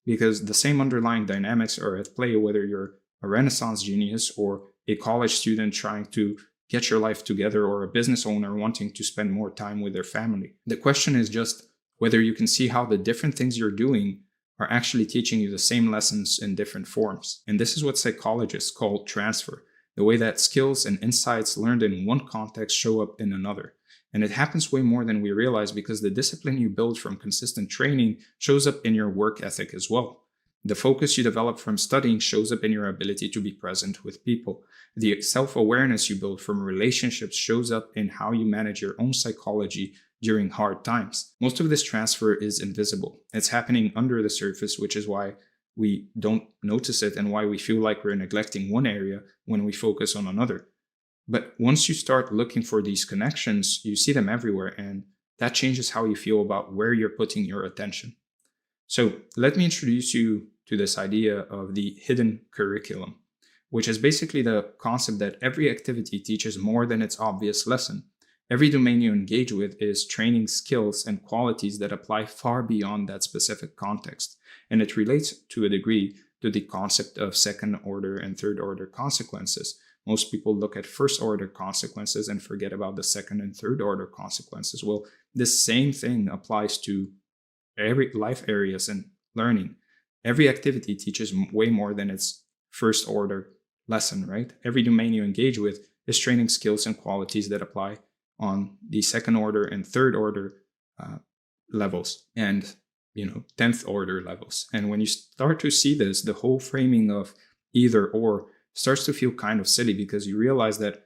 Speaker 1: because the same underlying dynamics are at play whether you're a Renaissance genius or a college student trying to get your life together or a business owner wanting to spend more time with their family. The question is just whether you can see how the different things you're doing are actually teaching you the same lessons in different forms. And this is what psychologists call transfer, the way that skills and insights learned in one context show up in another. And it happens way more than we realize, because the discipline you build from consistent training shows up in your work ethic as well. The focus you develop from studying shows up in your ability to be present with people. The self-awareness you build from relationships shows up in how you manage your own psychology during hard times. Most of this transfer is invisible. It's happening under the surface, which is why we don't notice it and why we feel like we're neglecting one area when we focus on another. But once you start looking for these connections, you see them everywhere, and that changes how you feel about where you're putting your attention. So let me introduce you to this idea of the hidden curriculum, which is basically the concept that every activity teaches more than its obvious lesson. Every domain you engage with is training skills and qualities that apply far beyond that specific context. And it relates to a degree to the concept of second order and third order consequences. Most people look at first order consequences and forget about the second and third order consequences. Well, this same thing applies to every life areas and learning. Every activity teaches way more than its first order lesson, right? Every domain you engage with is training skills and qualities that apply on the second order and third order levels, and 10th order levels. And when you start to see this, the whole framing of either or starts to feel kind of silly, because you realize that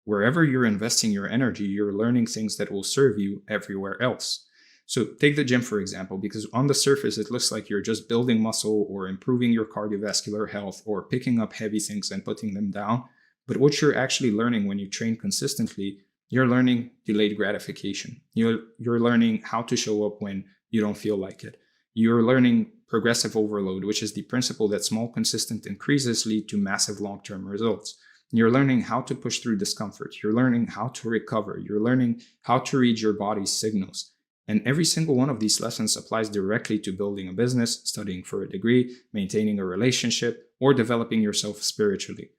Speaker 1: wherever you're investing your energy, you're learning things that will serve you everywhere else. So take the gym, for example, because on the surface, it looks like you're just building muscle or improving your cardiovascular health or picking up heavy things and putting them down. But what you're actually learning when you train consistently, you're learning delayed gratification. You're learning how to show up when you don't feel like it. You're learning progressive overload, which is the principle that small, consistent increases lead to massive long-term results. You're learning how to push through discomfort. You're learning how to recover. You're learning how to read your body's signals. And every single one of these lessons applies directly to building a business, studying for a degree, maintaining a relationship, or developing yourself spiritually.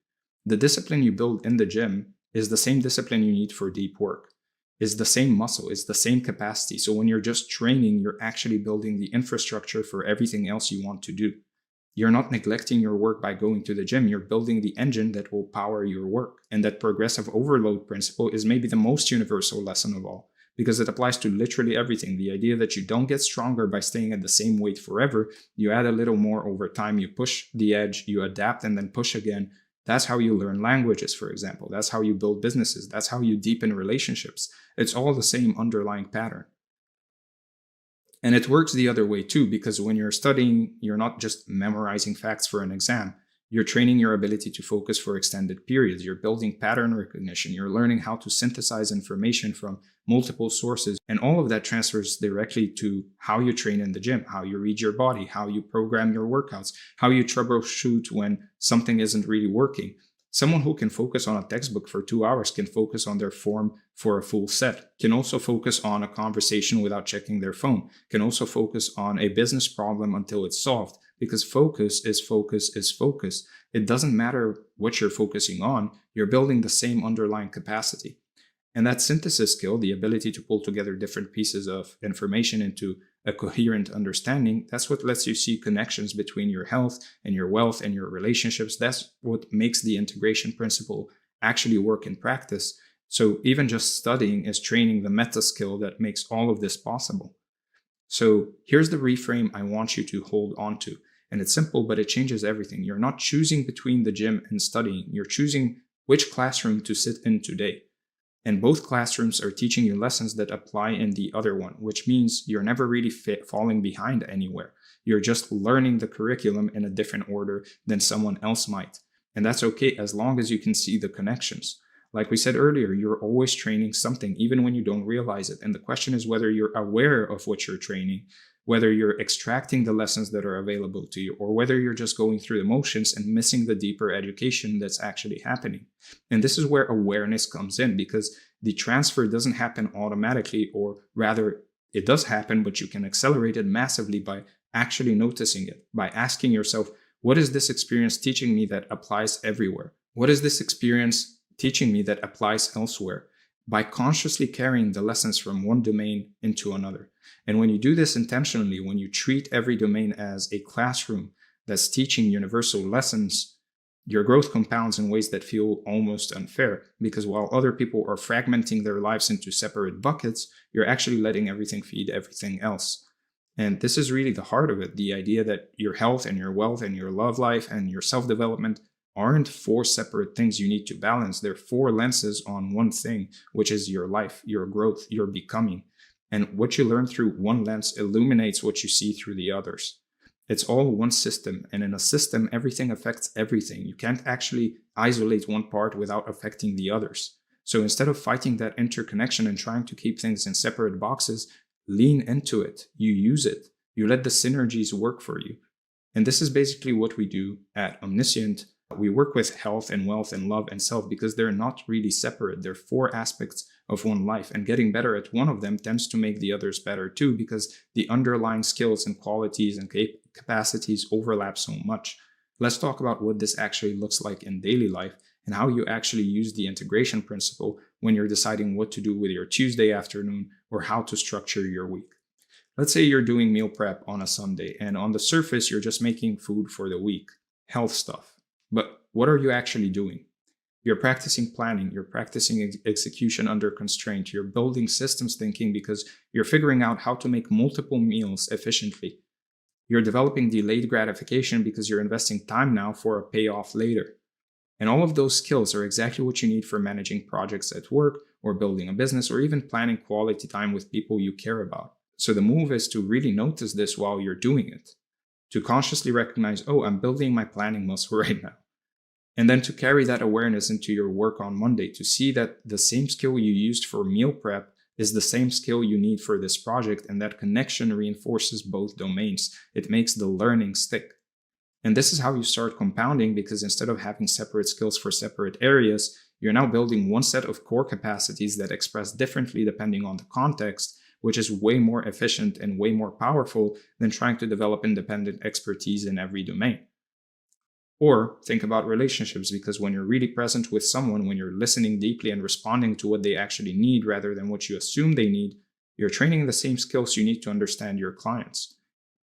Speaker 1: The discipline you build in the gym is the same discipline you need for deep work, is the same muscle, is the same capacity. So when you're just training, you're actually building the infrastructure for everything else you want to do. You're not neglecting your work by going to the gym. You're building the engine that will power your work. And that progressive overload principle is maybe the most universal lesson of all, because it applies to literally everything. The idea that you don't get stronger by staying at the same weight forever. You add a little more over time. You push the edge, you adapt, and then push again. That's how you learn languages, for example. That's how you build businesses. That's how you deepen relationships. It's all the same underlying pattern. And it works the other way too, because when you're studying, you're not just memorizing facts for an exam. You're training your ability to focus for extended periods. You're building pattern recognition. You're learning how to synthesize information from multiple sources. And all of that transfers directly to how you train in the gym, how you read your body, how you program your workouts, how you troubleshoot when something isn't really working. Someone who can focus on a textbook for 2 hours can focus on their form for a full set, can also focus on a conversation without checking their phone, can also focus on a business problem until it's solved, because focus is focus is focus. It doesn't matter what you're focusing on, you're building the same underlying capacity. And that synthesis skill, the ability to pull together different pieces of information into a coherent understanding, that's what lets you see connections between your health and your wealth and your relationships. That's what makes the integration principle actually work in practice. So even just studying is training the meta skill that makes all of this possible. So here's the reframe I want you to hold on to. And it's simple, but it changes everything. You're not choosing between the gym and studying. You're choosing which classroom to sit in today. And both classrooms are teaching you lessons that apply in the other one, which means you're never really falling behind anywhere. You're just learning the curriculum in a different order than someone else might. And that's okay as long as you can see the connections. Like we said earlier, you're always training something, even when you don't realize it. And the question is whether you're aware of what you're training, whether you're extracting the lessons that are available to you, or whether you're just going through the motions and missing the deeper education that's actually happening. And this is where awareness comes in, because the transfer doesn't happen automatically, or rather, it does happen, but you can accelerate it massively by actually noticing it, by asking yourself, what is this experience teaching me that applies everywhere? What is this experience teaching me that applies elsewhere? By consciously carrying the lessons from one domain into another. And when you do this intentionally, when you treat every domain as a classroom that's teaching universal lessons, your growth compounds in ways that feel almost unfair, because while other people are fragmenting their lives into separate buckets, you're actually letting everything feed everything else. And this is really the heart of it, the idea that your health and your wealth and your love life and your self-development aren't four separate things you need to balance. They're four lenses on one thing, which is your life, your growth, your becoming. And what you learn through one lens illuminates what you see through the others. It's all one system, and in a system, everything affects everything. You can't actually isolate one part without affecting the others. So instead of fighting that interconnection and trying to keep things in separate boxes, lean into it. You use it. You let the synergies work for you. And this is basically what we do at Omniscient. We work with health and wealth and love and self because they're not really separate. They're four aspects of one life, and getting better at one of them tends to make the others better too, because the underlying skills and qualities and capacities overlap so much. Let's talk about what this actually looks like in daily life and how you actually use the integration principle when you're deciding what to do with your Tuesday afternoon or how to structure your week. Let's say you're doing meal prep on a Sunday, and on the surface, you're just making food for the week, health stuff. But what are you actually doing? You're practicing planning, you're practicing execution under constraint, you're building systems thinking because you're figuring out how to make multiple meals efficiently. You're developing delayed gratification because you're investing time now for a payoff later. And all of those skills are exactly what you need for managing projects at work or building a business or even planning quality time with people you care about. So the move is to really notice this while you're doing it, to consciously recognize, oh, I'm building my planning muscle right now. And then to carry that awareness into your work on Monday, to see that the same skill you used for meal prep is the same skill you need for this project, and that connection reinforces both domains. It makes the learning stick. And this is how you start compounding, because instead of having separate skills for separate areas, you're now building one set of core capacities that express differently depending on the context, which is way more efficient and way more powerful than trying to develop independent expertise in every domain. Or think about relationships, because when you're really present with someone, when you're listening deeply and responding to what they actually need rather than what you assume they need, you're training the same skills you need to understand your clients.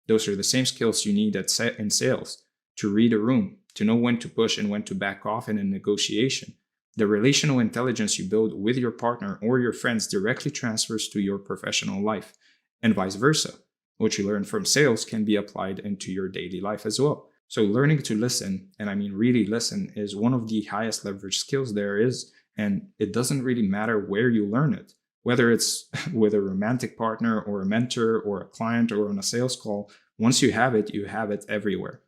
Speaker 1: Those are the same skills you need in sales, to read a room, to know when to push and when to back off in a negotiation. The relational intelligence you build with your partner or your friends directly transfers to your professional life, and vice versa. What you learn from sales can be applied into your daily life as well. So learning to listen, and I mean really listen, is one of the highest leverage skills there is, and it doesn't really matter where you learn it, whether it's with a romantic partner or a mentor or a client or on a sales call. Once you have it everywhere.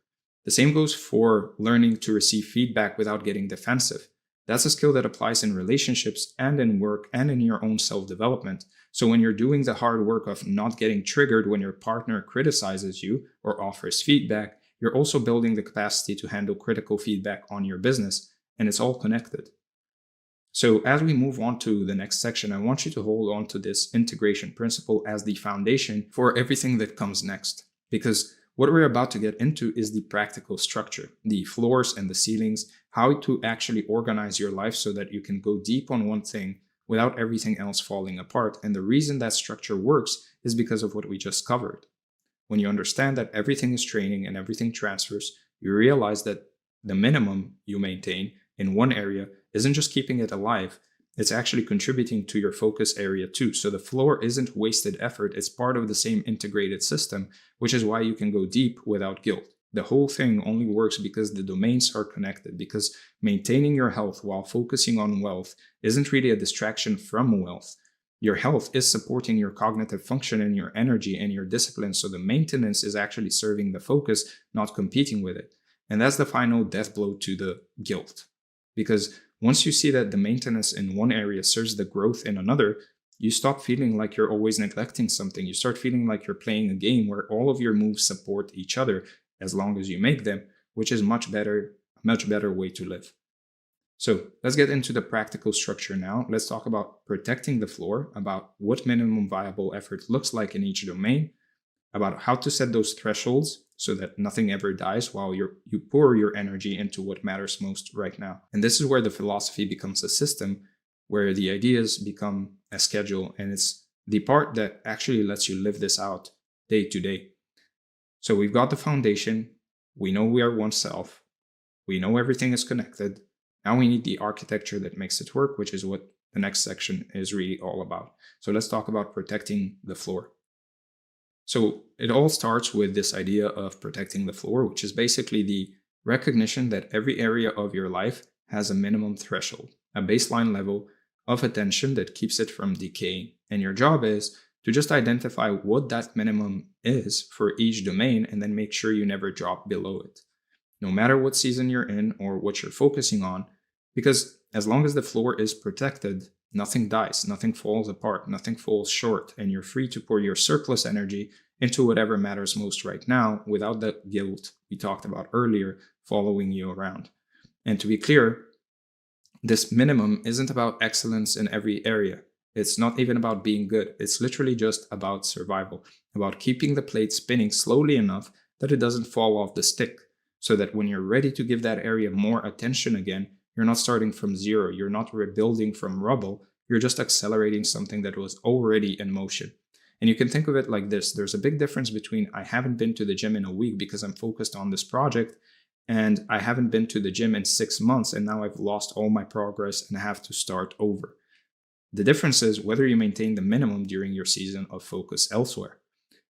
Speaker 1: The same goes for learning to receive feedback without getting defensive. That's a skill that applies in relationships and in work and in your own self-development. So when you're doing the hard work of not getting triggered when your partner criticizes you or offers feedback, you're also building the capacity to handle critical feedback on your business, and it's all connected. So as we move on to the next section, I want you to hold on to this integration principle as the foundation for everything that comes next, because what we're about to get into is the practical structure, the floors and the ceilings, how to actually organize your life so that you can go deep on one thing without everything else falling apart. And the reason that structure works is because of what we just covered. When you understand that everything is training and everything transfers, you realize that the minimum you maintain in one area isn't just keeping it alive, it's actually contributing to your focus area too. So the floor isn't wasted effort. It's part of the same integrated system, which is why you can go deep without guilt. The whole thing only works because the domains are connected, because maintaining your health while focusing on wealth isn't really a distraction from wealth. Your health is supporting your cognitive function and your energy and your discipline. So the maintenance is actually serving the focus, not competing with it. And that's the final death blow to the guilt. Because once you see that the maintenance in one area serves the growth in another, you stop feeling like you're always neglecting something. You start feeling like you're playing a game where all of your moves support each other as long as you make them, which is a much better way to live. So let's get into the practical structure now. Let's talk about protecting the floor, about what minimum viable effort looks like in each domain, about how to set those thresholds so that nothing ever dies while you pour your energy into what matters most right now. And this is where the philosophy becomes a system, where the ideas become a schedule, and it's the part that actually lets you live this out day to day. So we've got the foundation. We know we are oneself. We know everything is connected. Now we need the architecture that makes it work, which is what the next section is really all about. So let's talk about protecting the floor. So it all starts with this idea of protecting the floor, which is basically the recognition that every area of your life has a minimum threshold, a baseline level of attention that keeps it from decaying. And your job is to just identify what that minimum is for each domain and then make sure you never drop below it, no matter what season you're in or what you're focusing on, because as long as the floor is protected, nothing dies, nothing falls apart, nothing falls short, and you're free to pour your surplus energy into whatever matters most right now without that guilt we talked about earlier following you around. And to be clear, this minimum isn't about excellence in every area. It's not even about being good. It's literally just about survival, about keeping the plate spinning slowly enough that it doesn't fall off the stick, so that when you're ready to give that area more attention again, you're not starting from zero, you're not rebuilding from rubble, you're just accelerating something that was already in motion. And you can think of it like this. There's a big difference between I haven't been to the gym in a week because I'm focused on this project, and I haven't been to the gym in 6 months and now I've lost all my progress and have to start over. The difference is whether you maintain the minimum during your season of focus elsewhere.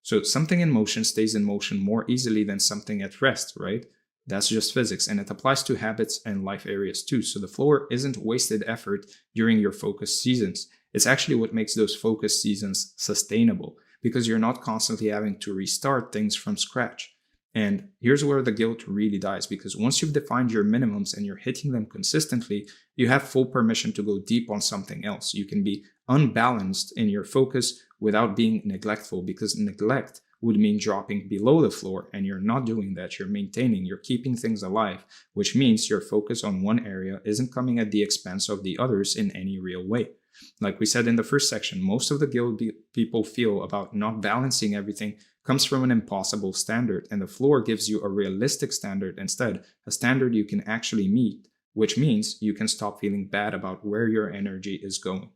Speaker 1: So something in motion stays in motion more easily than something at rest, right? That's just physics, and it applies to habits and life areas too. So the floor isn't wasted effort during your focus seasons. It's actually what makes those focus seasons sustainable, because you're not constantly having to restart things from scratch. And here's where the guilt really dies, because once you've defined your minimums and you're hitting them consistently, you have full permission to go deep on something else. You can be unbalanced in your focus without being neglectful, because neglect would mean dropping below the floor, and you're not doing that. You're maintaining, you're keeping things alive, which means your focus on one area isn't coming at the expense of the others in any real way. Like we said in the first section, most of the guilt people feel about not balancing everything comes from an impossible standard, and the floor gives you a realistic standard instead, a standard you can actually meet, which means you can stop feeling bad about where your energy is going.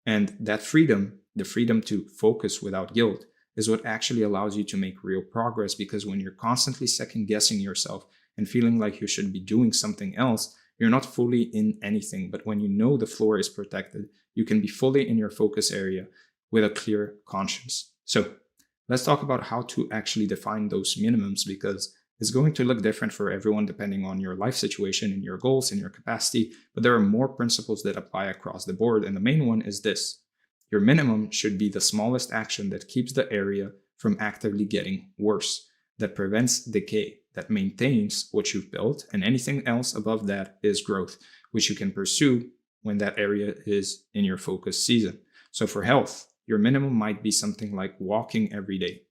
Speaker 1: And that freedom, the freedom to focus without guilt, is what actually allows you to make real progress, because when you're constantly second guessing yourself and feeling like you should be doing something else, you're not fully in anything. But when you know the floor is protected, you can be fully in your focus area with a clear conscience. So let's talk about how to actually define those minimums, because it's going to look different for everyone depending on your life situation and your goals and your capacity. But there are more principles that apply across the board. And the main one is this. Your minimum should be the smallest action that keeps the area from actively getting worse, that prevents decay, that maintains what you've built, and anything else above that is growth, which you can pursue when that area is in your focus season. So for health, your minimum might be something like walking every day,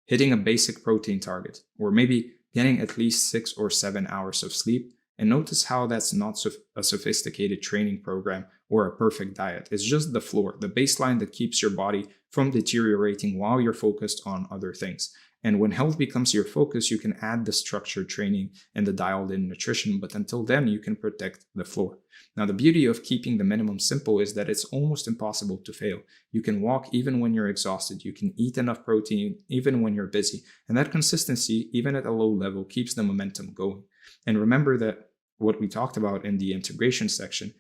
Speaker 1: hitting a basic protein target, or maybe getting at least 6 or 7 hours of sleep. And notice how that's not a sophisticated training program or a perfect diet. It's just the floor, the baseline that keeps your body from deteriorating while you're focused on other things. And when health becomes your focus, you can add the structured training and the dialed in nutrition, but until then, you can protect the floor. Now, the beauty of keeping the minimum simple is that it's almost impossible to fail. You can walk even when you're exhausted. You can eat enough protein even when you're busy. And that consistency, even at a low level, keeps the momentum going. And remember that what we talked about in the integration section,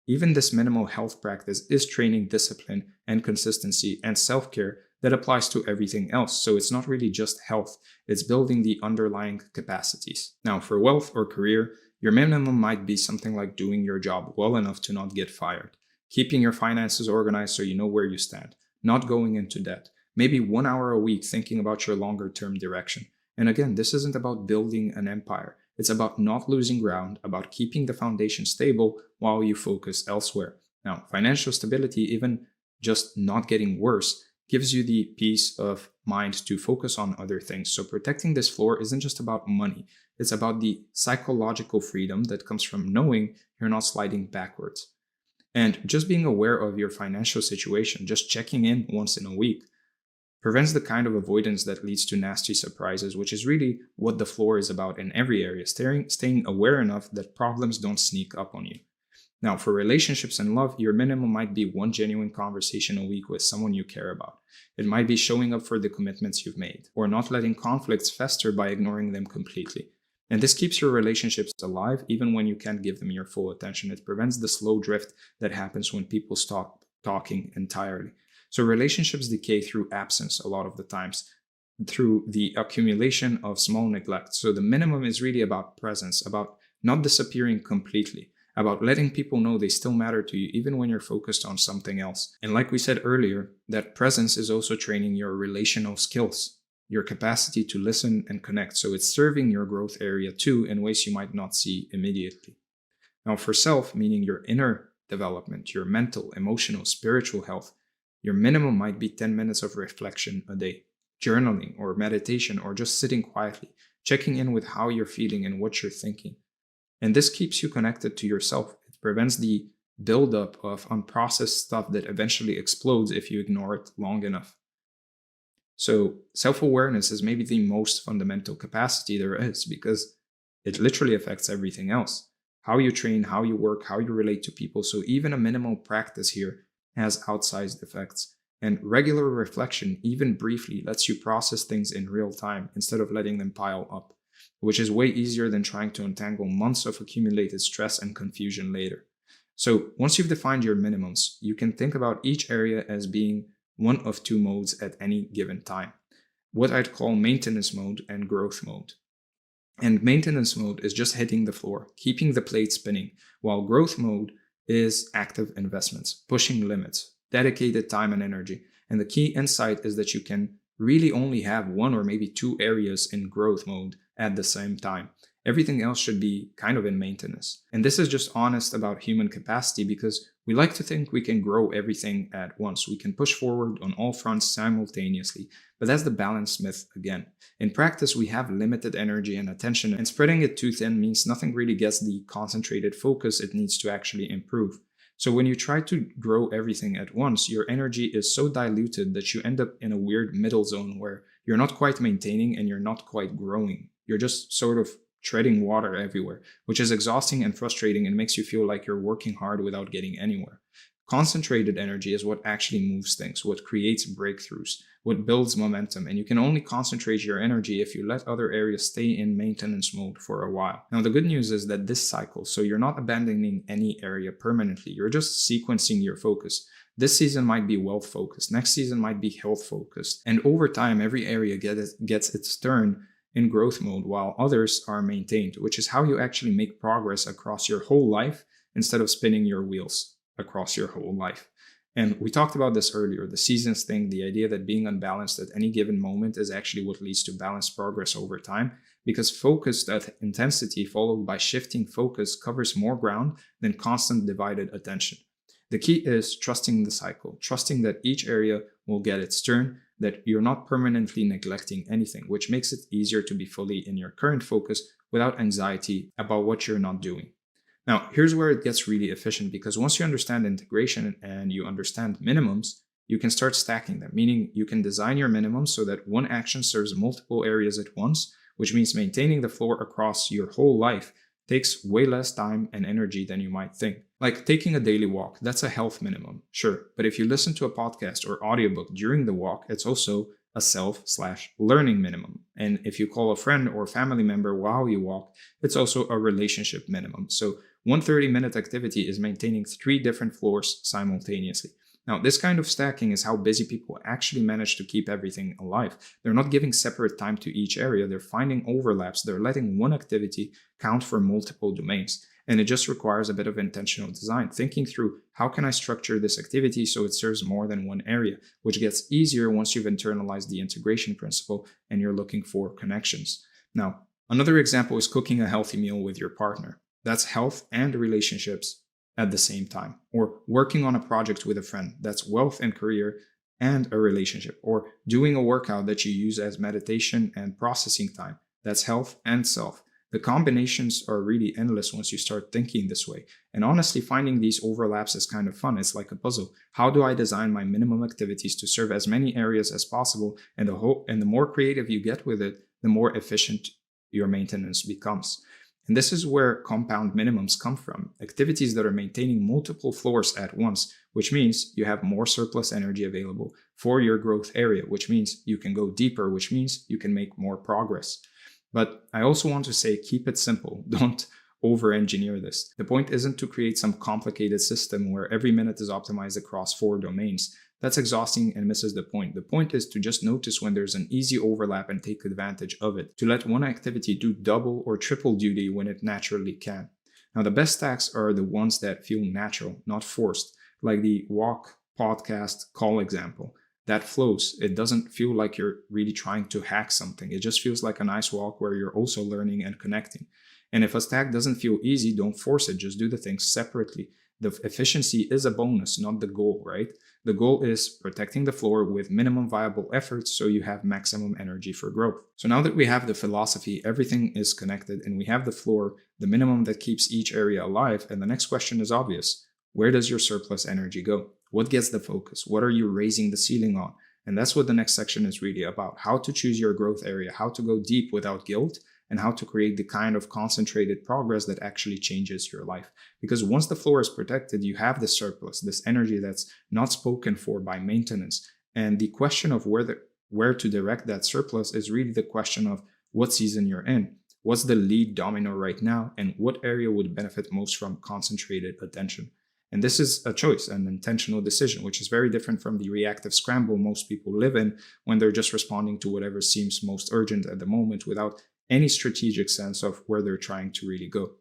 Speaker 1: Even this minimal health practice is training discipline and consistency and self-care that applies to everything else. So it's not really just health, it's building the underlying capacities. Now, for wealth or career, your minimum might be something like doing your job well enough to not get fired, keeping your finances organized so you know where you stand, not going into debt, maybe 1 hour a week thinking about your longer term direction. And again, this isn't about building an empire. It's about not losing ground, about keeping the foundation stable while you focus elsewhere. Now, financial stability, even just not getting worse, gives you the peace of mind to focus on other things. So protecting this floor isn't just about money. It's about the psychological freedom that comes from knowing you're not sliding backwards. And just being aware of your financial situation, just checking in once in a week, prevents the kind of avoidance that leads to nasty surprises, which is really what the floor is about in every area, staying aware enough that problems don't sneak up on you. Now, for relationships and love, your minimum might be one genuine conversation a week with someone you care about. It might be showing up for the commitments you've made, or not letting conflicts fester by ignoring them completely. And this keeps your relationships alive even when you can't give them your full attention. It prevents the slow drift that happens when people stop talking entirely. So relationships decay through absence a lot of the times, through the accumulation of small neglect. So the minimum is really about presence, about not disappearing completely, about letting people know they still matter to you even when you're focused on something else. And like we said earlier, that presence is also training your relational skills, your capacity to listen and connect. So it's serving your growth area too in ways you might not see immediately. Now for self, meaning your inner development, your mental, emotional, spiritual health, your minimum might be 10 minutes of reflection a day, journaling or meditation, or just sitting quietly, checking in with how you're feeling and what you're thinking. And this keeps you connected to yourself. It prevents the buildup of unprocessed stuff that eventually explodes if you ignore it long enough. So self-awareness is maybe the most fundamental capacity there is because it literally affects everything else. How you train, how you work, how you relate to people. So even a minimal practice here has outsized effects. And regular reflection, even briefly, lets you process things in real time instead of letting them pile up, which is way easier than trying to untangle months of accumulated stress and confusion later. So once you've defined your minimums, you can think about each area as being one of two modes at any given time, what I'd call maintenance mode and growth mode. And maintenance mode is just hitting the floor, keeping the plate spinning, while growth mode is active investments, pushing limits, dedicated time and energy. And the key insight is that you can really only have one or maybe two areas in growth mode at the same time. Everything else should be kind of in maintenance. And this is just honest about human capacity because we like to think we can grow everything at once. We can push forward on all fronts simultaneously, but that's the balance myth again. In practice, we have limited energy and attention, and spreading it too thin means nothing really gets the concentrated focus it needs to actually improve. So when you try to grow everything at once, your energy is so diluted that you end up in a weird middle zone where you're not quite maintaining and you're not quite growing. You're just sort of treading water everywhere, which is exhausting and frustrating and makes you feel like you're working hard without getting anywhere. Concentrated energy is what actually moves things, what creates breakthroughs, what builds momentum, and you can only concentrate your energy if you let other areas stay in maintenance mode for a while. Now, the good news is that this cycle, so you're not abandoning any area permanently, you're just sequencing your focus. This season might be wealth focused, next season might be health focused, and over time, every area gets its turn in growth mode while others are maintained, which is how you actually make progress across your whole life instead of spinning your wheels across your whole life. And we talked about this earlier, the seasons thing, the idea that being unbalanced at any given moment is actually what leads to balanced progress over time, because focused at intensity followed by shifting focus covers more ground than constant divided attention. The key is trusting the cycle, trusting that each area will get its turn, that you're not permanently neglecting anything, which makes it easier to be fully in your current focus without anxiety about what you're not doing. Now, here's where it gets really efficient, because once you understand integration and you understand minimums, you can start stacking them, meaning you can design your minimums so that one action serves multiple areas at once, which means maintaining the floor across your whole life takes way less time and energy than you might think. Like taking a daily walk, that's a health minimum, sure. But if you listen to a podcast or audiobook during the walk, it's also a self/learning minimum. And if you call a friend or family member while you walk, it's also a relationship minimum. So One 30-minute activity is maintaining 3 different floors simultaneously. Now, this kind of stacking is how busy people actually manage to keep everything alive. They're not giving separate time to each area, they're finding overlaps, they're letting one activity count for multiple domains. And it just requires a bit of intentional design, thinking through how can I structure this activity so it serves more than one area, which gets easier once you've internalized the integration principle and you're looking for connections. Now, another example is cooking a healthy meal with your partner. That's health and relationships at the same time. Or working on a project with a friend. That's wealth and career and a relationship. Or doing a workout that you use as meditation and processing time. That's health and self. The combinations are really endless once you start thinking this way. And honestly, finding these overlaps is kind of fun. It's like a puzzle. How do I design my minimum activities to serve as many areas as possible? And the more creative you get with it, the more efficient your maintenance becomes. And this is where compound minimums come from. Activities that are maintaining multiple floors at once, which means you have more surplus energy available for your growth area, which means you can go deeper, which means you can make more progress. But I also want to say, keep it simple. Don't over-engineer this. The point isn't to create some complicated system where every minute is optimized across 4 domains. That's exhausting and misses the point. The point is to just notice when there's an easy overlap and take advantage of it, to let one activity do double or triple duty when it naturally can. Now, the best stacks are the ones that feel natural, not forced, like the walk, podcast, call example. That flows. It doesn't feel like you're really trying to hack something. It just feels like a nice walk where you're also learning and connecting. And if a stack doesn't feel easy, don't force it. Just do the things separately. The efficiency is a bonus, not the goal, right? The goal is protecting the floor with minimum viable efforts so you have maximum energy for growth. So now that we have the philosophy, everything is connected, and we have the floor, the minimum that keeps each area alive, and the next question is obvious. Where does your surplus energy go? What gets the focus? What are you raising the ceiling on? And that's what the next section is really about. How to choose your growth area, how to go deep without guilt, and how to create the kind of concentrated progress that actually changes your life. Because once the floor is protected, you have this surplus, this energy that's not spoken for by maintenance. And the question of where to direct that surplus is really the question of what season you're in. What's the lead domino right now? And what area would benefit most from concentrated attention? And this is a choice, an intentional decision, which is very different from the reactive scramble most people live in when they're just responding to whatever seems most urgent at the moment without any strategic sense of where they're trying to really go.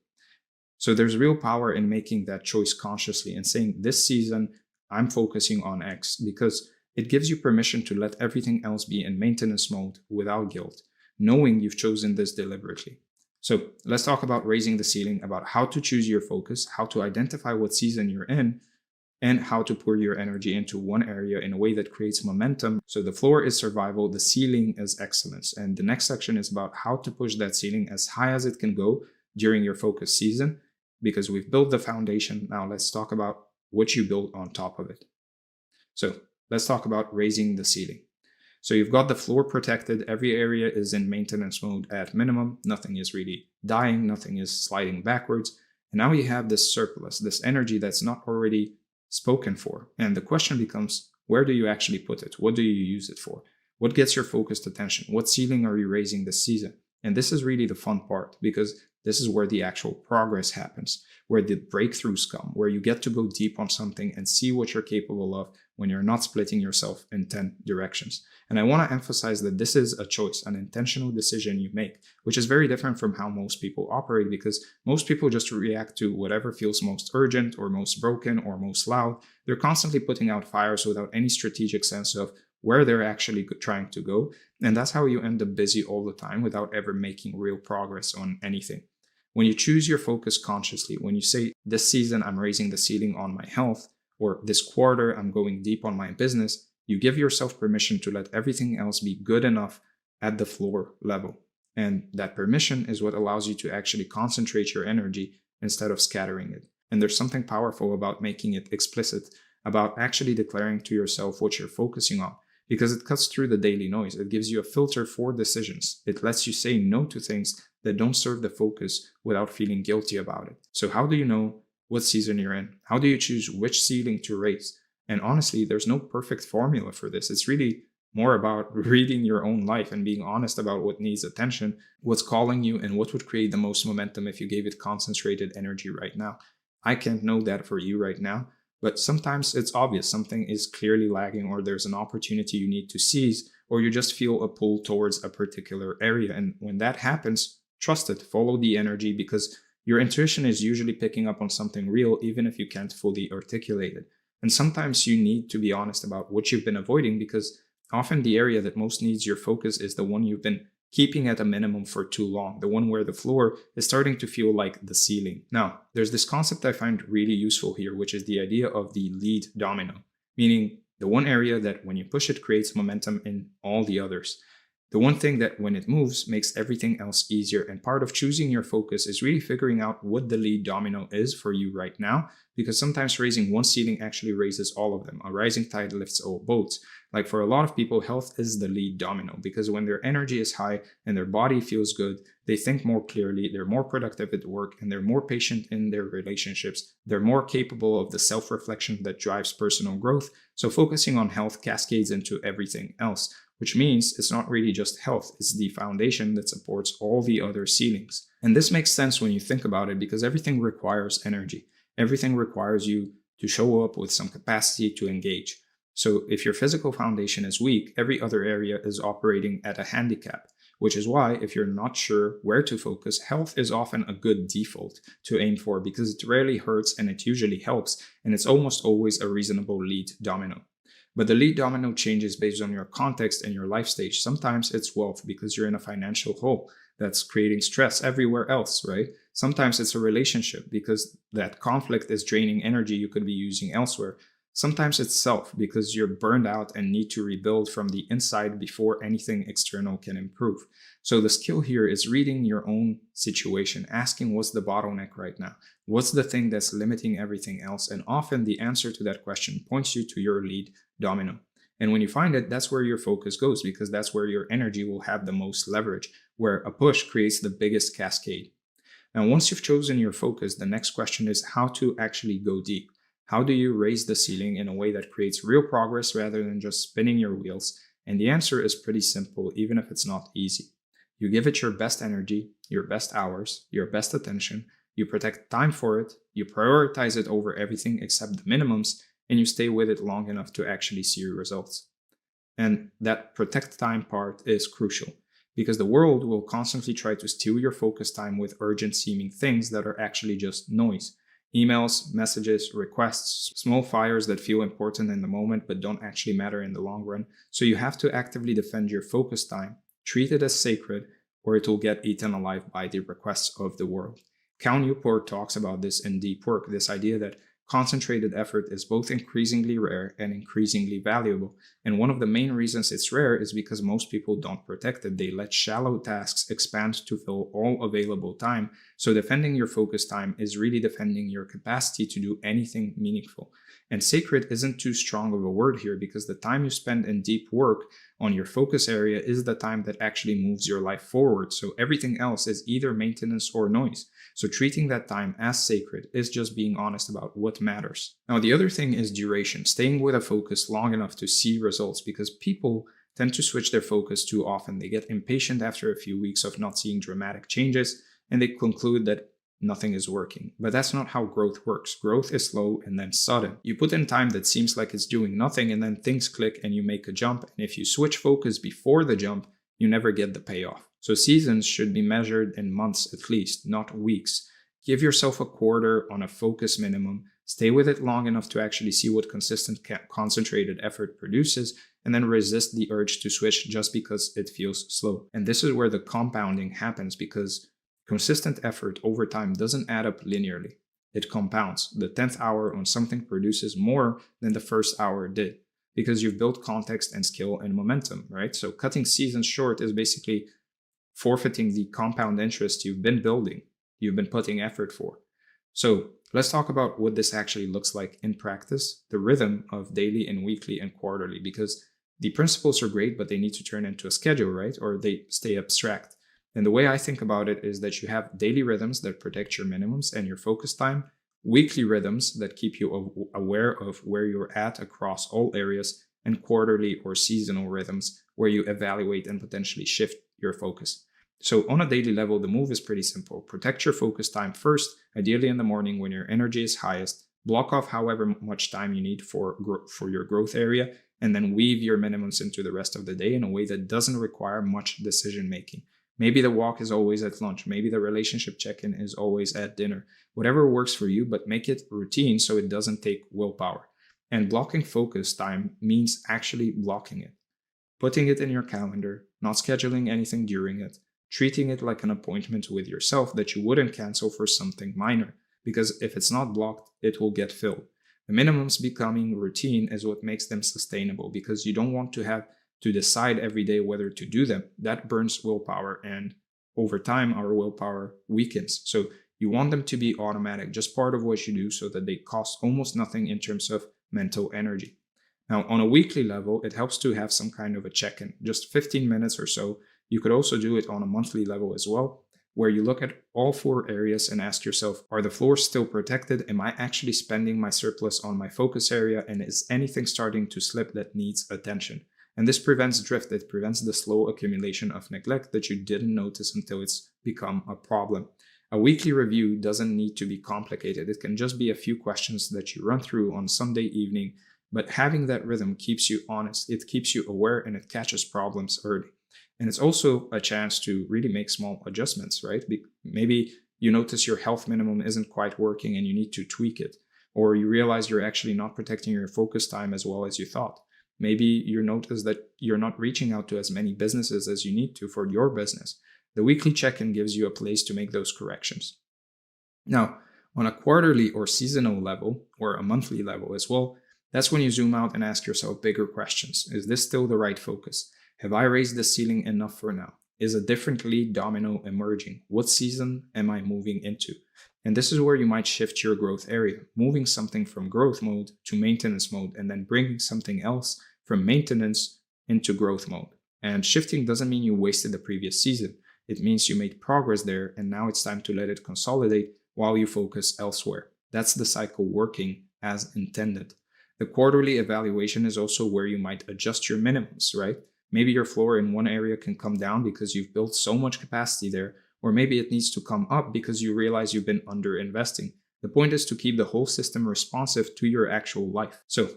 Speaker 1: So there's real power in making that choice consciously and saying, this season, I'm focusing on X, because it gives you permission to let everything else be in maintenance mode without guilt, knowing you've chosen this deliberately. So let's talk about raising the ceiling, about how to choose your focus, how to identify what season you're in, and how to pour your energy into one area in a way that creates momentum. So the floor is survival, the ceiling is excellence. And the next section is about how to push that ceiling as high as it can go during your focus season, because we've built the foundation. Now let's talk about what you build on top of it. So let's talk about raising the ceiling. So you've got the floor protected, every area is in maintenance mode at minimum, nothing is really dying, nothing is sliding backwards. And now you have this surplus, this energy that's not already spoken for. And the question becomes, where do you actually put it? What do you use it for? What gets your focused attention? What ceiling are you raising this season? And this is really the fun part, because this is where the actual progress happens, where the breakthroughs come, where you get to go deep on something and see what you're capable of when you're not splitting yourself in 10 directions. And I want to emphasize that this is a choice, an intentional decision you make, which is very different from how most people operate, because most people just react to whatever feels most urgent or most broken or most loud. They're constantly putting out fires without any strategic sense of where they're actually trying to go. And that's how you end up busy all the time without ever making real progress on anything. When you choose your focus consciously, when you say, this season I'm raising the ceiling on my health, or this quarter I'm going deep on my business, you give yourself permission to let everything else be good enough at the floor level. And that permission is what allows you to actually concentrate your energy instead of scattering it. And there's something powerful about making it explicit, about actually declaring to yourself what you're focusing on, because it cuts through the daily noise. It gives you a filter for decisions. It lets you say no to things that don't serve the focus without feeling guilty about it. So how do you know what season you're in? How do you choose which ceiling to raise? And honestly, there's no perfect formula for this. It's really more about reading your own life and being honest about what needs attention, what's calling you, and what would create the most momentum if you gave it concentrated energy right now. I can't know that for you right now, but sometimes it's obvious something is clearly lagging, or there's an opportunity you need to seize, or you just feel a pull towards a particular area. And when that happens, trust it, follow the energy, because your intuition is usually picking up on something real, even if you can't fully articulate it. And sometimes you need to be honest about what you've been avoiding, because often the area that most needs your focus is the one you've been keeping at a minimum for too long, the one where the floor is starting to feel like the ceiling. Now, there's this concept I find really useful here, which is the idea of the lead domino, meaning the one area that when you push it creates momentum in all the others. The one thing that when it moves makes everything else easier. And part of choosing your focus is really figuring out what the lead domino is for you right now, because sometimes raising one ceiling actually raises all of them. A rising tide lifts all boats. Like for a lot of people, health is the lead domino, because when their energy is high and their body feels good, they think more clearly, they're more productive at work, and they're more patient in their relationships. They're more capable of the self-reflection that drives personal growth. So focusing on health cascades into everything else, which means it's not really just health, it's the foundation that supports all the other ceilings. And this makes sense when you think about it, because everything requires energy. Everything requires you to show up with some capacity to engage. So if your physical foundation is weak, every other area is operating at a handicap, which is why if you're not sure where to focus, health is often a good default to aim for, because it rarely hurts and it usually helps, and it's almost always a reasonable lead domino. But the lead domino changes based on your context and your life stage. Sometimes it's wealth, because you're in a financial hole that's creating stress everywhere else, right? Sometimes it's a relationship, because that conflict is draining energy you could be using elsewhere. Sometimes it's self, because you're burned out and need to rebuild from the inside before anything external can improve. So the skill here is reading your own situation, asking what's the bottleneck right now? What's the thing that's limiting everything else? And often the answer to that question points you to your lead domino. And when you find it, that's where your focus goes, because that's where your energy will have the most leverage, where a push creates the biggest cascade. Now, once you've chosen your focus, the next question is how to actually go deep. How do you raise the ceiling in a way that creates real progress rather than just spinning your wheels? And the answer is pretty simple, even if it's not easy. You give it your best energy, your best hours, your best attention, you protect time for it, you prioritize it over everything except the minimums, and you stay with it long enough to actually see results. And that protect time part is crucial, because the world will constantly try to steal your focus time with urgent seeming things that are actually just noise. Emails, messages, requests, small fires that feel important in the moment but don't actually matter in the long run. So you have to actively defend your focus time, treat it as sacred, or it will get eaten alive by the requests of the world. Cal Newport talks about this in Deep Work, this idea that concentrated effort is both increasingly rare and increasingly valuable. And one of the main reasons it's rare is because most people don't protect it. They let shallow tasks expand to fill all available time. So defending your focus time is really defending your capacity to do anything meaningful. And sacred isn't too strong of a word here, because the time you spend in deep work on your focus area is the time that actually moves your life forward. So everything else is either maintenance or noise. So treating that time as sacred is just being honest about what matters. Now, the other thing is duration, staying with a focus long enough to see results, because people tend to switch their focus too often. They get impatient after a few weeks of not seeing dramatic changes, and they conclude that nothing is working. But that's not how growth works. Growth is slow and then sudden. You put in time that seems like it's doing nothing, and then things click and you make a jump. And if you switch focus before the jump, you never get the payoff. So seasons should be measured in months at least, not weeks. Give yourself a quarter on a focus minimum. Stay with it long enough to actually see what consistent concentrated effort produces, and then resist the urge to switch just because it feels slow. And this is where the compounding happens, because consistent effort over time doesn't add up linearly. It compounds. The 10th hour on something produces more than the first hour did, because you've built context and skill and momentum, right? So cutting seasons short is basically forfeiting the compound interest you've been building, you've been putting effort for. So let's talk about what this actually looks like in practice, the rhythm of daily and weekly and quarterly, because the principles are great, but they need to turn into a schedule, right? Or they stay abstract. And the way I think about it is that you have daily rhythms that protect your minimums and your focus time, weekly rhythms that keep you aware of where you're at across all areas, and quarterly or seasonal rhythms where you evaluate and potentially shift your focus. So on a daily level, the move is pretty simple. Protect your focus time first, ideally in the morning when your energy is highest. Block off however much time you need for your growth area, and then weave your minimums into the rest of the day in a way that doesn't require much decision making. Maybe the walk is always at lunch. Maybe the relationship check-in is always at dinner. Whatever works for you, but make it routine so it doesn't take willpower. And blocking focus time means actually blocking it. Putting it in your calendar, not scheduling anything during it, treating it like an appointment with yourself that you wouldn't cancel for something minor, because if it's not blocked, it will get filled. The minimums becoming routine is what makes them sustainable, because you don't want to have to decide every day whether to do them. That burns willpower, and over time, our willpower weakens. So you want them to be automatic, just part of what you do, so that they cost almost nothing in terms of mental energy. Now, on a weekly level, it helps to have some kind of a check-in, just 15 minutes or so. You could also do it on a monthly level as well, where you look at all 4 areas and ask yourself, are the floors still protected? Am I actually spending my surplus on my focus area? And is anything starting to slip that needs attention? And this prevents drift. It prevents the slow accumulation of neglect that you didn't notice until it's become a problem. A weekly review doesn't need to be complicated. It can just be a few questions that you run through on Sunday evening, but having that rhythm keeps you honest. It keeps you aware, and it catches problems early. And it's also a chance to really make small adjustments, right? Maybe you notice your health minimum isn't quite working and you need to tweak it. Or you realize you're actually not protecting your focus time as well as you thought. Maybe you notice that you're not reaching out to as many businesses as you need to for your business. The weekly check-in gives you a place to make those corrections. Now, on a quarterly or seasonal level, or a monthly level as well, that's when you zoom out and ask yourself bigger questions. Is this still the right focus? Have I raised the ceiling enough for now? Is a different lead domino emerging? What season am I moving into? And this is where you might shift your growth area, moving something from growth mode to maintenance mode, and then bringing something else from maintenance into growth mode. And shifting doesn't mean you wasted the previous season. It means you made progress there, and now it's time to let it consolidate while you focus elsewhere. That's the cycle working as intended. The quarterly evaluation is also where you might adjust your minimums, right? Maybe your floor in one area can come down because you've built so much capacity there, or maybe it needs to come up because you realize you've been underinvesting. The point is to keep the whole system responsive to your actual life. So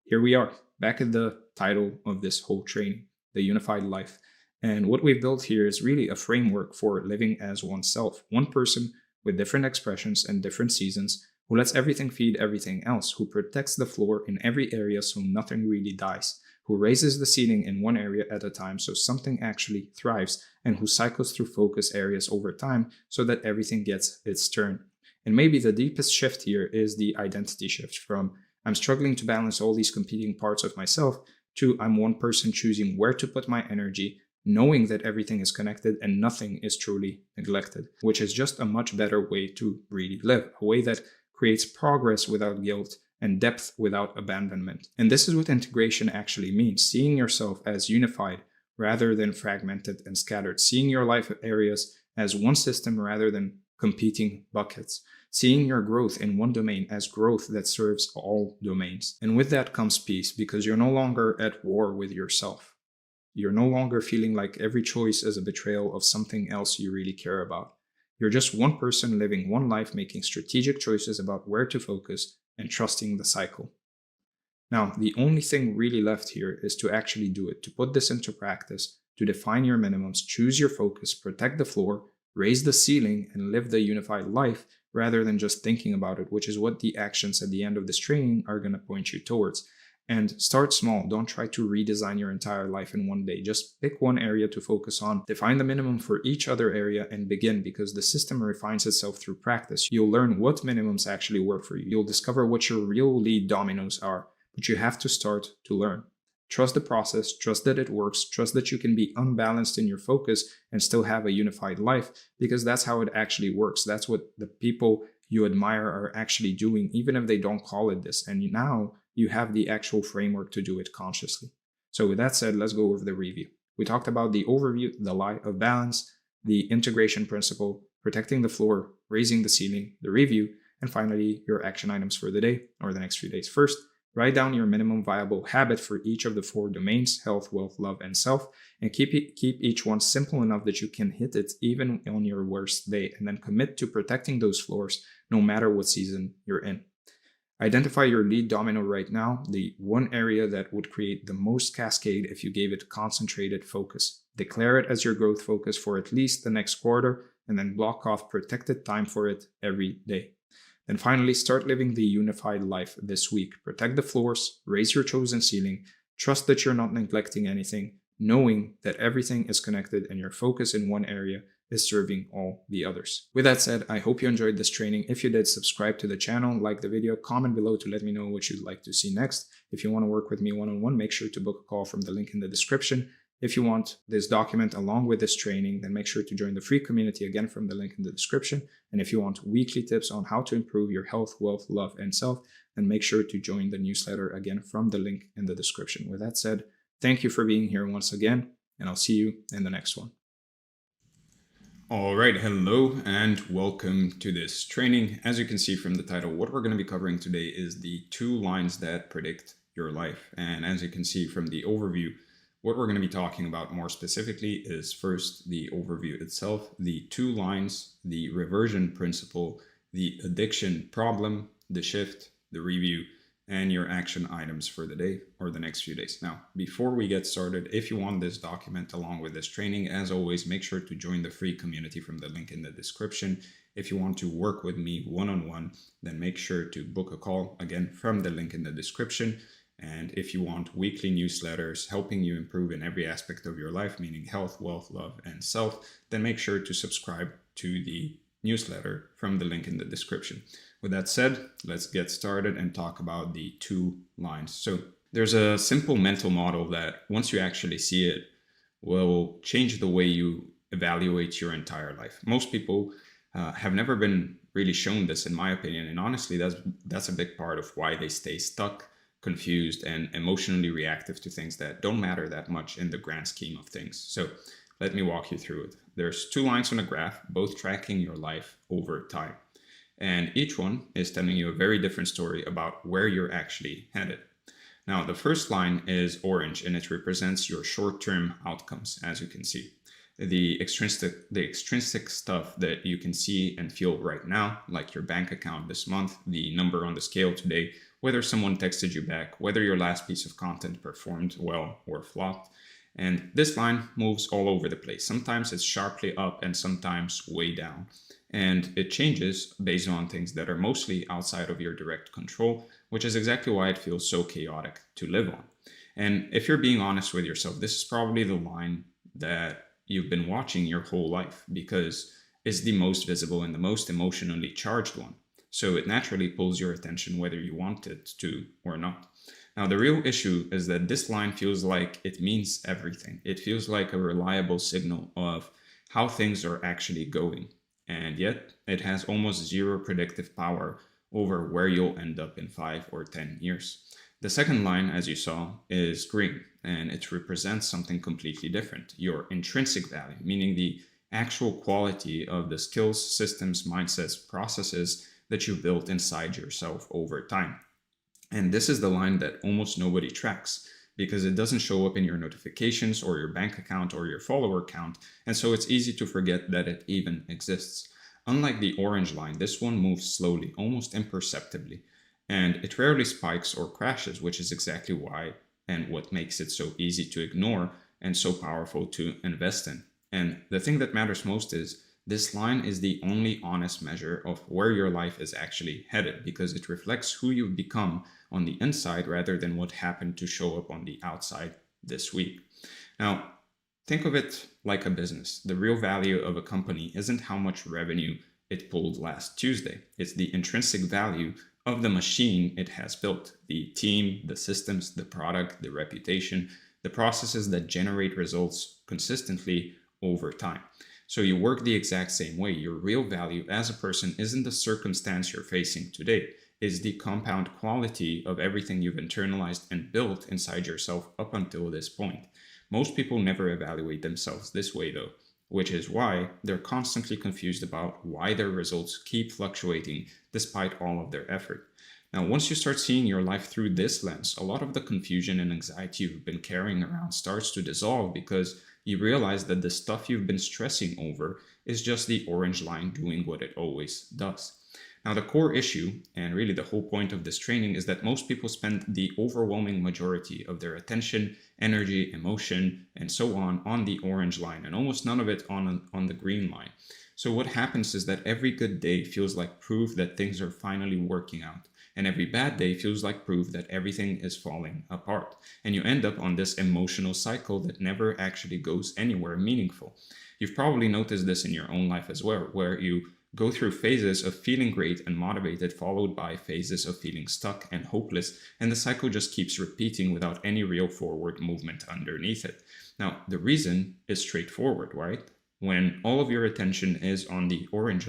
Speaker 1: here we are, back at the title of this whole training, the unified life. And what we've built here is really a framework for living as oneself, one person with different expressions and different seasons, who lets everything feed everything else, who protects the floor in every area so nothing really dies, who raises the ceiling in one area at a time so something actually thrives, and who cycles through focus areas over time so that everything gets its turn. And maybe the deepest shift here is the identity shift from I'm struggling to balance all these competing parts of myself to I'm one person choosing where to put my energy, knowing that everything is connected and nothing is truly neglected, which is just a much better way to really live, a way that creates progress without guilt and depth without abandonment. And this is what integration actually means, seeing yourself as unified rather than fragmented and scattered, seeing your life areas as one system rather than competing buckets, seeing your growth in one domain as growth that serves all domains. And with that comes peace, because you're no longer at war with yourself. You're no longer feeling like every choice is a betrayal of something else you really care about. You're just one person living one life, making strategic choices about where to focus and trusting the cycle. Now, the only thing really left here is to actually do it, to put this into practice, to define your minimums, choose your focus, protect the floor, raise the ceiling, and live the unified life rather than just thinking about it, which is what the actions at the end of this training are going to point you towards. And start small. Don't try to redesign your entire life in one day. Just pick one area to focus on, define the minimum for each other area, and begin, because the system refines itself through practice. You'll learn what minimums actually work for you. You'll discover what your real lead dominoes are, but you have to start to learn. Trust the process, trust that it works, trust that you can be unbalanced in your focus and still have a unified life, because that's how it actually works. That's what the people you admire are actually doing, even if they don't call it this. And now you have the actual framework to do it consciously. So with that said, let's go over the review. We talked about the overview, the lie of balance, the integration principle, protecting the floor, raising the ceiling, the review, and finally your action items for the day or the next few days. First, Write down your minimum viable habit for each of the 4 domains: health, wealth, love, and self, and keep each one simple enough that you can hit it even on your worst day, and then commit to protecting those floors no matter what season you're in. Identify your lead domino right now, the one area that would create the most cascade if you gave it concentrated focus. Declare it as your growth focus for at least the next quarter, and then block off protected time for it every day. Then finally, start living the unified life this week. Protect the floors, raise your chosen ceiling, trust that you're not neglecting anything, knowing that everything is connected and your focus in one area is serving all the others. With that said, I hope you enjoyed this training. If you did, subscribe to the channel, like the video, comment below to let me know what you'd like to see next. If you want to work with me one-on-one, make sure to book a call from the link in the description. If you want this document along with this training, then make sure to join the free community again from the link in the description. And if you want weekly tips on how to improve your health, wealth, love, and self, then make sure to join the newsletter again from the link in the description. With that said, thank you for being here once again, and I'll see you in the next one. All right, hello and welcome to this training. As you can see from the title, what we're going to be covering today is the 2 lines that predict your life. And as you can see from the overview, what we're going to be talking about more specifically is first the overview itself, the 2 lines, the reversion principle, the addiction problem, the shift, the review, and your action items for the day or the next few days. Now, before we get started, if you want this document along with this training, as always, make sure to join the free community from the link in the description. If you want to work with me one-on-one, then make sure to book a call again from the link in the description. And if you want weekly newsletters helping you improve in every aspect of your life, meaning health, wealth, love, and self, then make sure to subscribe to the newsletter from the link in the description. With that said, let's get started and talk about the 2 lines. So there's a simple mental model that once you actually see it will change the way you evaluate your entire life. Most people have never been really shown this, in my opinion, and honestly, that's a big part of why they stay stuck, confused, and emotionally reactive to things that don't matter that much in the grand scheme of things. So let me walk you through it. There's 2 lines on a graph, both tracking your life over time. And each one is telling you a very different story about where you're actually headed. Now, the first line is orange, and it represents your short-term outcomes, as you can see. The extrinsic stuff that you can see and feel right now, like your bank account this month, the number on the scale today, whether someone texted you back, whether your last piece of content performed well or flopped. And this line moves all over the place. Sometimes it's sharply up and sometimes way down. And it changes based on things that are mostly outside of your direct control, which is exactly why it feels so chaotic to live on. And if you're being honest with yourself, this is probably the line that you've been watching your whole life because it's the most visible and the most emotionally charged one. So it naturally pulls your attention whether you want it to or not. Now, the real issue is that this line feels like it means everything. It feels like a reliable signal of how things are actually going. And yet it has almost zero predictive power over where you'll end up in 5 or 10 years. The second line, as you saw, is green, and it represents something completely different, your intrinsic value, meaning the actual quality of the skills, systems, mindsets, processes that you've built inside yourself over time. And this is the line that almost nobody tracks because it doesn't show up in your notifications or your bank account or your follower count, and so it's easy to forget that it even exists. Unlike the orange line, this one moves slowly, almost imperceptibly, and it rarely spikes or crashes, which is exactly why and what makes it so easy to ignore and so powerful to invest in. And the thing that matters most is this line is the only honest measure of where your life is actually headed because it reflects who you've become on the inside rather than what happened to show up on the outside this week. Now, think of it like a business. The real value of a company isn't how much revenue it pulled last Tuesday. It's the intrinsic value of the machine it has built, the team, the systems, the product, the reputation, the processes that generate results consistently over time. So you work the exact same way. Your real value as a person isn't the circumstance you're facing today. It's the compound quality of everything you've internalized and built inside yourself up until this point. Most people never evaluate themselves this way though, which is why they're constantly confused about why their results keep fluctuating despite all of their effort. Now, once you start seeing your life through this lens, a lot of the confusion and anxiety you've been carrying around starts to dissolve because you realize that the stuff you've been stressing over is just the orange line doing what it always does. Now, the core issue, and really the whole point of this training, is that most people spend the overwhelming majority of their attention, energy, emotion, and so on the orange line, and almost none of it on the green line. So what happens is that every good day feels like proof that things are finally working out, and every bad day feels like proof that everything is falling apart. And you end up on this emotional cycle that never actually goes anywhere meaningful. You've probably noticed this in your own life as well, where you go through phases of feeling great and motivated, followed by phases of feeling stuck and hopeless, and the cycle just keeps repeating without any real forward movement underneath it. Now, the reason is straightforward, right? When all of your attention is on the orange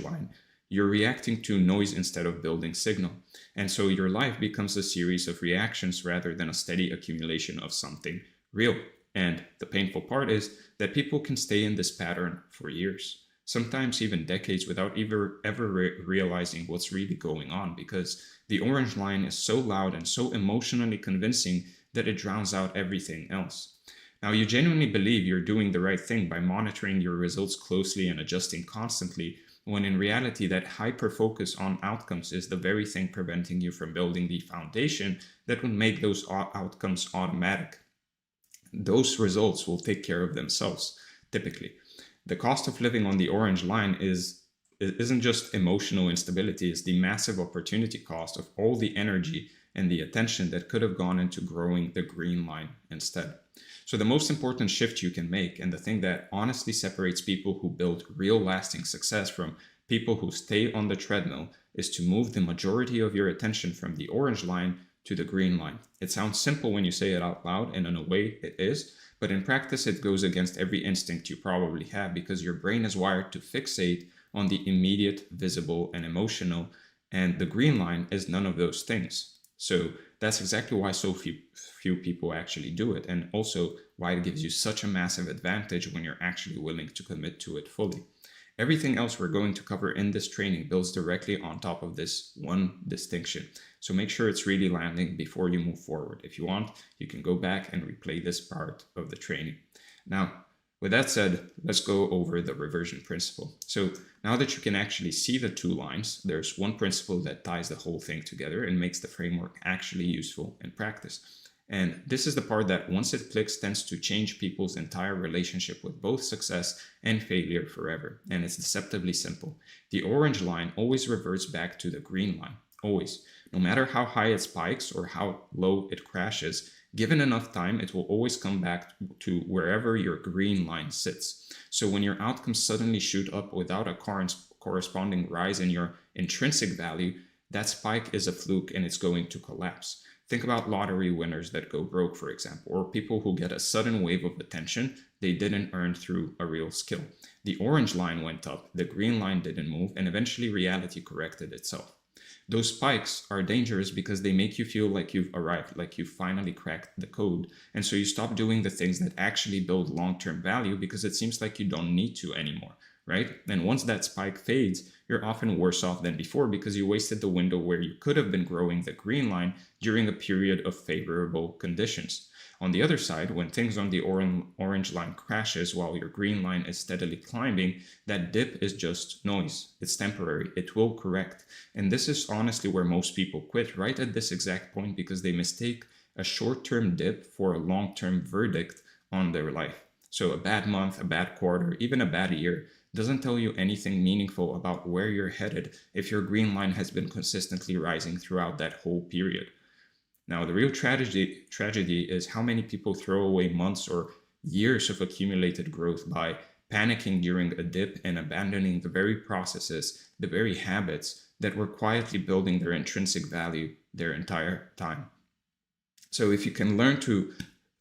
Speaker 1: line, you're reacting to noise instead of building signal. And so your life becomes a series of reactions rather than a steady accumulation of something real. And the painful part is that people can stay in this pattern for years, sometimes even decades, without ever realizing what's really going on, because the orange line is so loud and so emotionally convincing that it drowns out everything else. Now, you genuinely believe you're doing the right thing by monitoring your results closely and adjusting constantly, when in reality that hyper-focus on outcomes is the very thing preventing you from building the foundation that would make those outcomes automatic. Those results will take care of themselves, typically. The cost of living on the orange line isn't just emotional instability, it's the massive opportunity cost of all the energy and the attention that could have gone into growing the green line instead. So the most important shift you can make, and the thing that honestly separates people who build real lasting success from people who stay on the treadmill, is to move the majority of your attention from the orange line to the green line. It sounds simple when you say it out loud, and in a way it is, but in practice it goes against every instinct you probably have, because your brain is wired to fixate on the immediate, visible, and emotional, and the green line is none of those things. So that's exactly why so few people actually do it, and also why it gives you such a massive advantage when you're actually willing to commit to it fully. Everything else we're going to cover in this training builds directly on top of this one distinction. So make sure it's really landing before you move forward. If you want, you can go back and replay this part of the training. Now, with that said, let's go over the reversion principle. So now that you can actually see the two lines, there's one principle that ties the whole thing together and makes the framework actually useful in practice. And this is the part that, once it clicks, tends to change people's entire relationship with both success and failure forever. And it's deceptively simple. The orange line always reverts back to the green line. Always. No matter how high it spikes or how low it crashes, given enough time, it will always come back to wherever your green line sits. So when your outcomes suddenly shoot up without a corresponding rise in your intrinsic value, that spike is a fluke and it's going to collapse. Think about lottery winners that go broke, for example, or people who get a sudden wave of attention they didn't earn through a real skill. The orange line went up, the green line didn't move, and eventually reality corrected itself. Those spikes are dangerous because they make you feel like you've arrived, like you've finally cracked the code. And so you stop doing the things that actually build long-term value because it seems like you don't need to anymore, right? And once that spike fades, you're often worse off than before because you wasted the window where you could have been growing the green line during a period of favorable conditions. On the other side, when things on the orange line crashes while your green line is steadily climbing, that dip is just noise. It's temporary. It will correct. And this is honestly where most people quit, right at this exact point, because they mistake a short-term dip for a long-term verdict on their life. So a bad month, a bad quarter, even a bad year doesn't tell you anything meaningful about where you're headed if your green line has been consistently rising throughout that whole period. Now, the real tragedy is how many people throw away months or years of accumulated growth by panicking during a dip and abandoning the very processes, the very habits that were quietly building their intrinsic value their entire time. So if you can learn to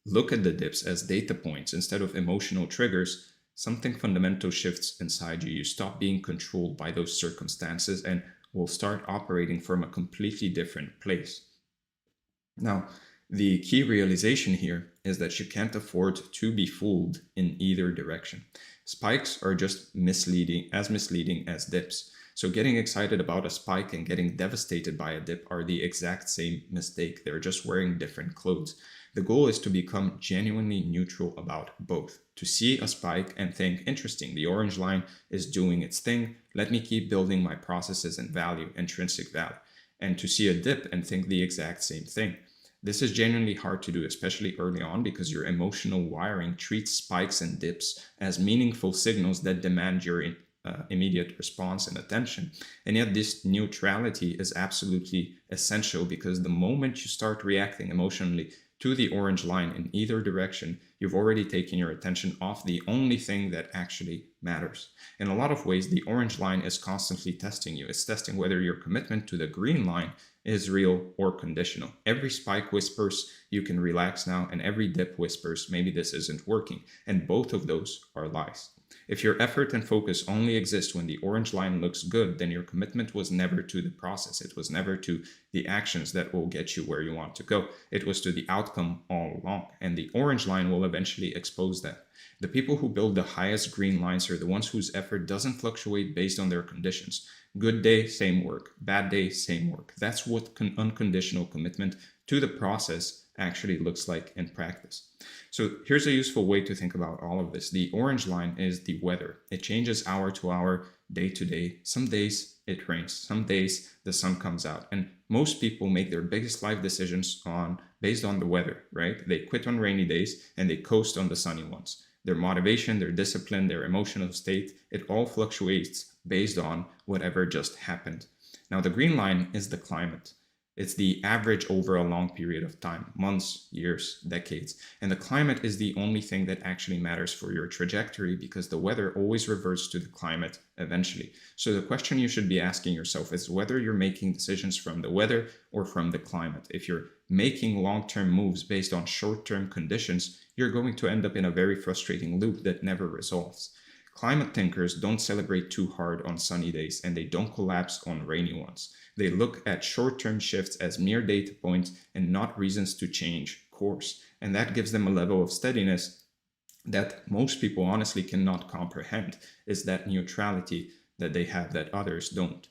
Speaker 1: look at the dips as data points instead of emotional triggers, something fundamental shifts inside you. You stop being controlled by those circumstances and will start operating from a completely different place. Now, the key realization here is that you can't afford to be fooled in either direction. Spikes are just misleading as dips. So getting excited about a spike and getting devastated by a dip are the exact same mistake. They're just wearing different clothes. The goal is to become genuinely neutral about both. To see a spike and think, interesting, the orange line is doing its thing. Let me keep building my processes and value, intrinsic value. And to see a dip and think the exact same thing. This is genuinely hard to do, especially early on, because your emotional wiring treats spikes and dips as meaningful signals that demand your immediate response and attention. And yet this neutrality is absolutely essential, because the moment you start reacting emotionally to the orange line in either direction, you've already taken your attention off the only thing that actually matters. In a lot of ways, the orange line is constantly testing you. It's testing whether your commitment to the green line is real or conditional. Every spike whispers, you can relax now, and every dip whispers, maybe this isn't working. And both of those are lies. If your effort and focus only exist when the orange line looks good, then your commitment was never to the process. It was never to the actions that will get you where you want to go. It was to the outcome all along. And the orange line will eventually expose that. The people who build the highest green lines are the ones whose effort doesn't fluctuate based on their conditions. Good day, same work. Bad day, same work. That's what unconditional commitment to the process actually looks like in practice. So here's a useful way to think about all of this. The orange line is the weather. It changes hour to hour, day to day. Some days it rains. Some days the sun comes out. And most people make their biggest life decisions based on the weather, right? They quit on rainy days and they coast on the sunny ones. Their motivation, their discipline, their emotional state, it all fluctuates based on whatever just happened. Now, the green line is the climate. It's the average over a long period of time, months, years, decades. And the climate is the only thing that actually matters for your trajectory, because the weather always reverts to the climate eventually. So the question you should be asking yourself is whether you're making decisions from the weather or from the climate. If you're making long-term moves based on short-term conditions, you're going to end up in a very frustrating loop that never resolves. Climate thinkers don't celebrate too hard on sunny days, and they don't collapse on rainy ones. They look at short-term shifts as mere data points and not reasons to change course. And that gives them a level of steadiness that most people honestly cannot comprehend, is that neutrality that they have that others don't.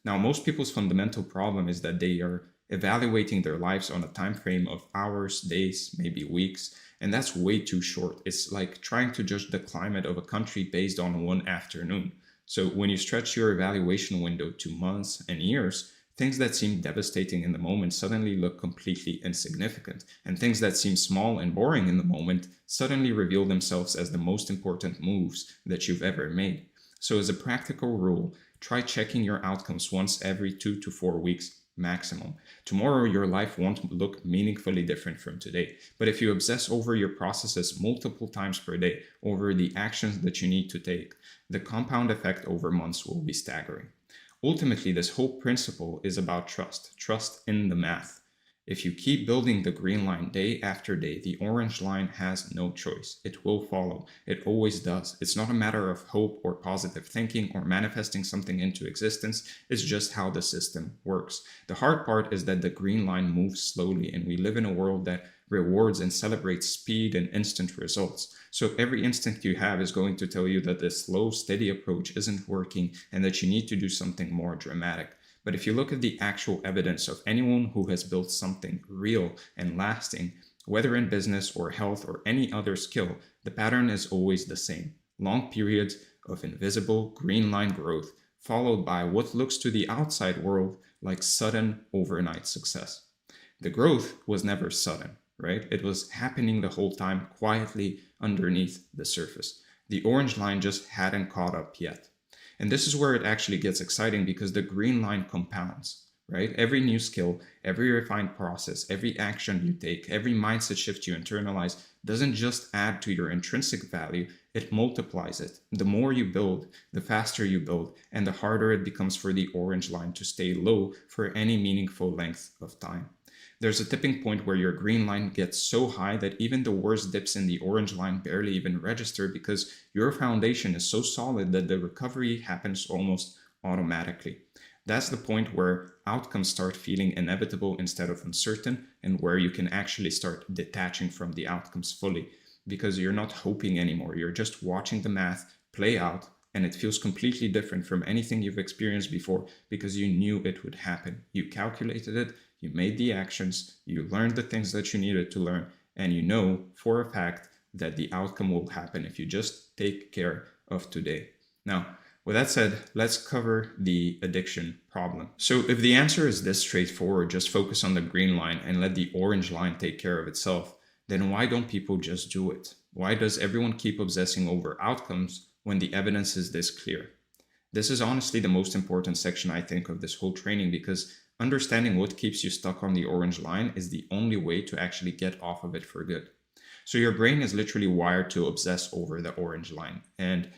Speaker 1: Now, most people's fundamental problem is that they are evaluating their lives on a time frame of hours, days, maybe weeks, and that's way too short. It's like trying to judge the climate of a country based on one afternoon. So when you stretch your evaluation window to months and years, things that seem devastating in the moment suddenly look completely insignificant, and things that seem small and boring in the moment suddenly reveal themselves as the most important moves that you've ever made. So as a practical rule, try checking your outcomes once every 2 to 4 weeks maximum. Tomorrow, your life won't look meaningfully different from today. But if you obsess over your processes multiple times per day, over the actions that you need to take, the compound effect over months will be staggering. Ultimately, this whole principle is about trust in the math. If you keep building the green line day after day, the orange line has no choice. It will follow. It always does. It's not a matter of hope or positive thinking or manifesting something into existence. It's just how the system works. The hard part is that the green line moves slowly, and we live in a world that rewards and celebrates speed and instant results. So every instinct you have is going to tell you that this slow, steady approach isn't working and that you need to do something more dramatic. But if you look at the actual evidence of anyone who has built something real and lasting, whether in business or health or any other skill, the pattern is always the same. Long periods of invisible green line growth, followed by what looks to the outside world like sudden overnight success. The growth was never sudden, right? It was happening the whole time quietly underneath the surface. The orange line just hadn't caught up yet. And this is where it actually gets exciting, because the green line compounds, right? Every new skill, every refined process, every action you take, every mindset shift you internalize doesn't just add to your intrinsic value, it multiplies it. The more you build, the faster you build, and the harder it becomes for the orange line to stay low for any meaningful length of time. There's a tipping point where your green line gets so high that even the worst dips in the orange line barely even register, because your foundation is so solid that the recovery happens almost automatically. That's the point where outcomes start feeling inevitable instead of uncertain, and where you can actually start detaching from the outcomes fully, because you're not hoping anymore. You're just watching the math play out and it feels completely different from anything you've experienced before because you knew it would happen. You calculated it, you made the actions, you learned the things that you needed to learn, and you know for a fact that the outcome will happen if you just take care of today. Now, with that said, let's cover the addiction problem. So if the answer is this straightforward, just focus on the green line and let the orange line take care of itself, then why don't people just do it? Why does everyone keep obsessing over outcomes when the evidence is this clear? This is honestly the most important section, I think, of this whole training, because understanding what keeps you stuck on the orange line is the only way to actually get off of it for good. So your brain is literally wired to obsess over the orange line, and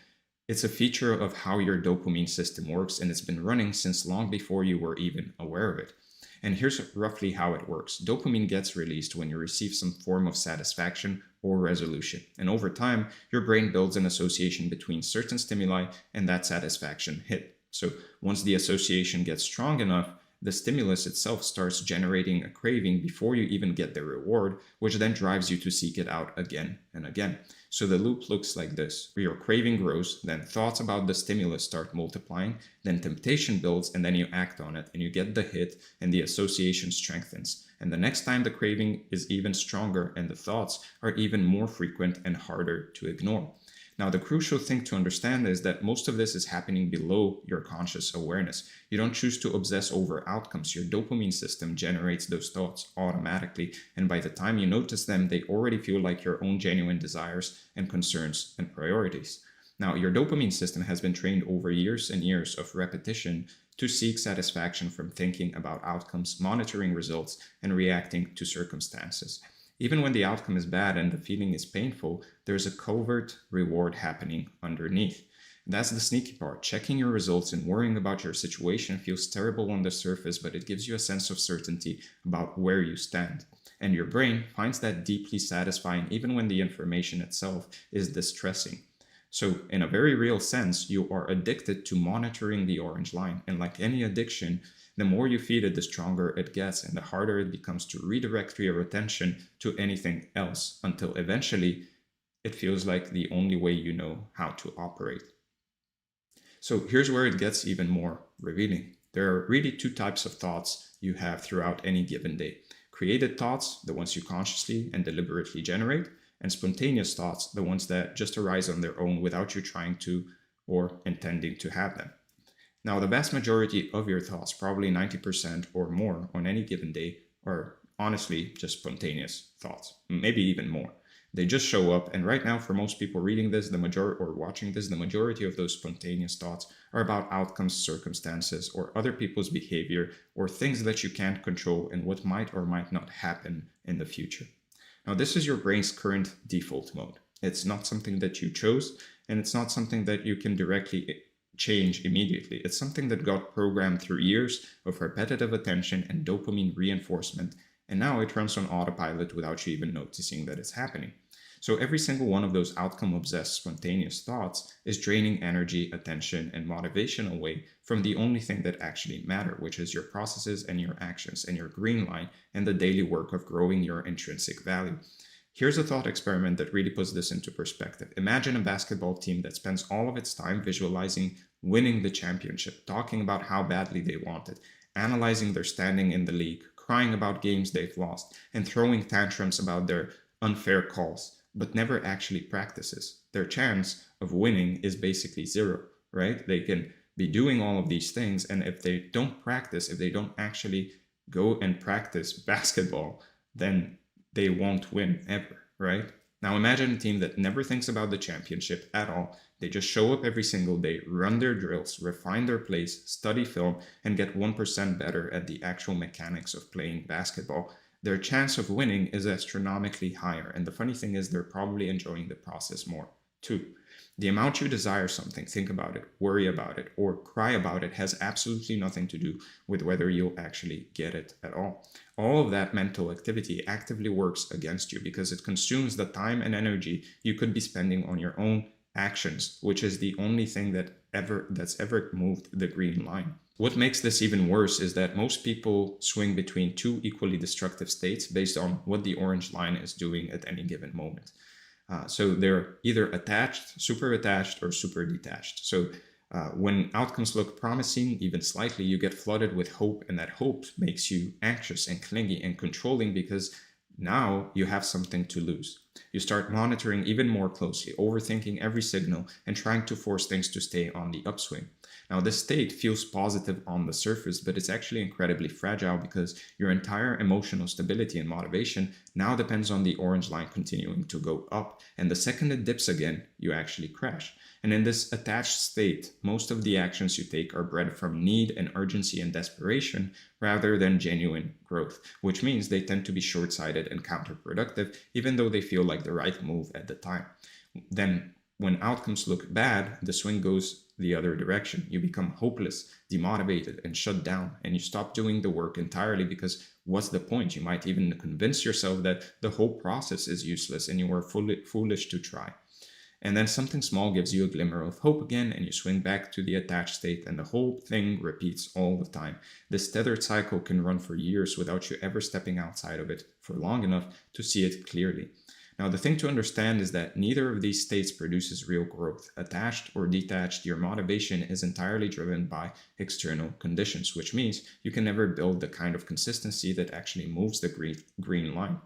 Speaker 1: it's a feature of how your dopamine system works, and it's been running since long before you were even aware of it. And here's roughly how it works. Dopamine gets released when you receive some form of satisfaction or resolution. And over time, your brain builds an association between certain stimuli and that satisfaction hit. So once the association gets strong enough, the stimulus itself starts generating a craving before you even get the reward, which then drives you to seek it out again and again. So the loop looks like this. Your craving grows, then thoughts about the stimulus start multiplying, then temptation builds, and then you act on it, and you get the hit, and the association strengthens. And the next time the craving is even stronger, and the thoughts are even more frequent and harder to ignore. Now, the crucial thing to understand is that most of this is happening below your conscious awareness. You don't choose to obsess over outcomes. Your dopamine system generates those thoughts automatically, and by the time you notice them, they already feel like your own genuine desires and concerns and priorities. Now, your dopamine system has been trained over years and years of repetition to seek satisfaction from thinking about outcomes, monitoring results, and reacting to circumstances. Even when the outcome is bad and the feeling is painful, there's a covert reward happening underneath. That's the sneaky part. Checking your results and worrying about your situation feels terrible on the surface, but it gives you a sense of certainty about where you stand. And your brain finds that deeply satisfying even when the information itself is distressing. So in a very real sense, you are addicted to monitoring the orange line. And like any addiction, the more you feed it, the stronger it gets, and the harder it becomes to redirect your attention to anything else, until eventually it feels like the only way you know how to operate. So here's where it gets even more revealing. There are really two types of thoughts you have throughout any given day. Created thoughts, the ones you consciously and deliberately generate, and spontaneous thoughts, the ones that just arise on their own without you trying to or intending to have them. Now, the vast majority of your thoughts, probably 90% or more on any given day, are honestly just spontaneous thoughts, maybe even more. They just show up, and right now, for most people reading this, or watching this, the majority of those spontaneous thoughts are about outcomes, circumstances, or other people's behavior, or things that you can't control and what might or might not happen in the future. Now, this is your brain's current default mode. It's not something that you chose, and it's not something that you can directly change immediately. It's something that got programmed through years of repetitive attention and dopamine reinforcement, and now it runs on autopilot without you even noticing that it's happening. So every single one of those outcome-obsessed spontaneous thoughts is draining energy, attention, and motivation away from the only thing that actually matter, which is your processes and your actions and your green line and the daily work of growing your intrinsic value. Here's a thought experiment that really puts this into perspective. Imagine a basketball team that spends all of its time visualizing winning the championship, talking about how badly they want it, analyzing their standing in the league, crying about games they've lost, and throwing tantrums about their unfair calls, but never actually practices. Their chance of winning is basically zero, right? They can be doing all of these things, and if they don't practice, if they don't actually go and practice basketball, then they won't win ever, right? Now imagine a team that never thinks about the championship at all. They just show up every single day, run their drills, refine their plays, study film, and get 1% better at the actual mechanics of playing basketball. Their chance of winning is astronomically higher. And the funny thing is they're probably enjoying the process more too. The amount you desire something, think about it, worry about it, or cry about it has absolutely nothing to do with whether you'll actually get it at all. All of that mental activity actively works against you because it consumes the time and energy you could be spending on your own actions, which is the only thing that's ever moved the green line. What makes this even worse is that most people swing between two equally destructive states based on what the orange line is doing at any given moment. So they're either attached, super attached, or super detached. So when outcomes look promising, even slightly, you get flooded with hope, and that hope makes you anxious and clingy and controlling because now you have something to lose. You start monitoring even more closely, overthinking every signal, and trying to force things to stay on the upswing. Now, this state feels positive on the surface, but it's actually incredibly fragile because your entire emotional stability and motivation now depends on the orange line continuing to go up. And the second it dips again, you actually crash. And in this attached state, most of the actions you take are bred from need and urgency and desperation rather than genuine growth, which means they tend to be short-sighted and counterproductive, even though they feel like the right move at the time. Then, when outcomes look bad, the swing goes the other direction. You become hopeless, demotivated, and shut down, and you stop doing the work entirely because what's the point? You might even convince yourself that the whole process is useless and you are foolish to try. And then something small gives you a glimmer of hope again, and you swing back to the attached state, and the whole thing repeats all the time. This tethered cycle can run for years without you ever stepping outside of it for long enough to see it clearly. Now, the thing to understand is that neither of these states produces real growth. Attached or detached, your motivation is entirely driven by external conditions, which means you can never build the kind of consistency that actually moves the green line.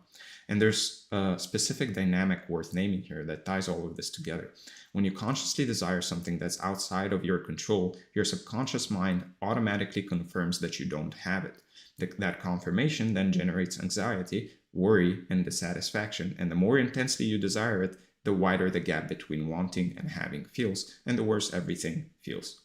Speaker 1: And there's a specific dynamic worth naming here that ties all of this together. When you consciously desire something that's outside of your control, your subconscious mind automatically confirms that you don't have it. That confirmation then generates anxiety, worry, and dissatisfaction. And the more intensely you desire it, the wider the gap between wanting and having feels, and the worse everything feels.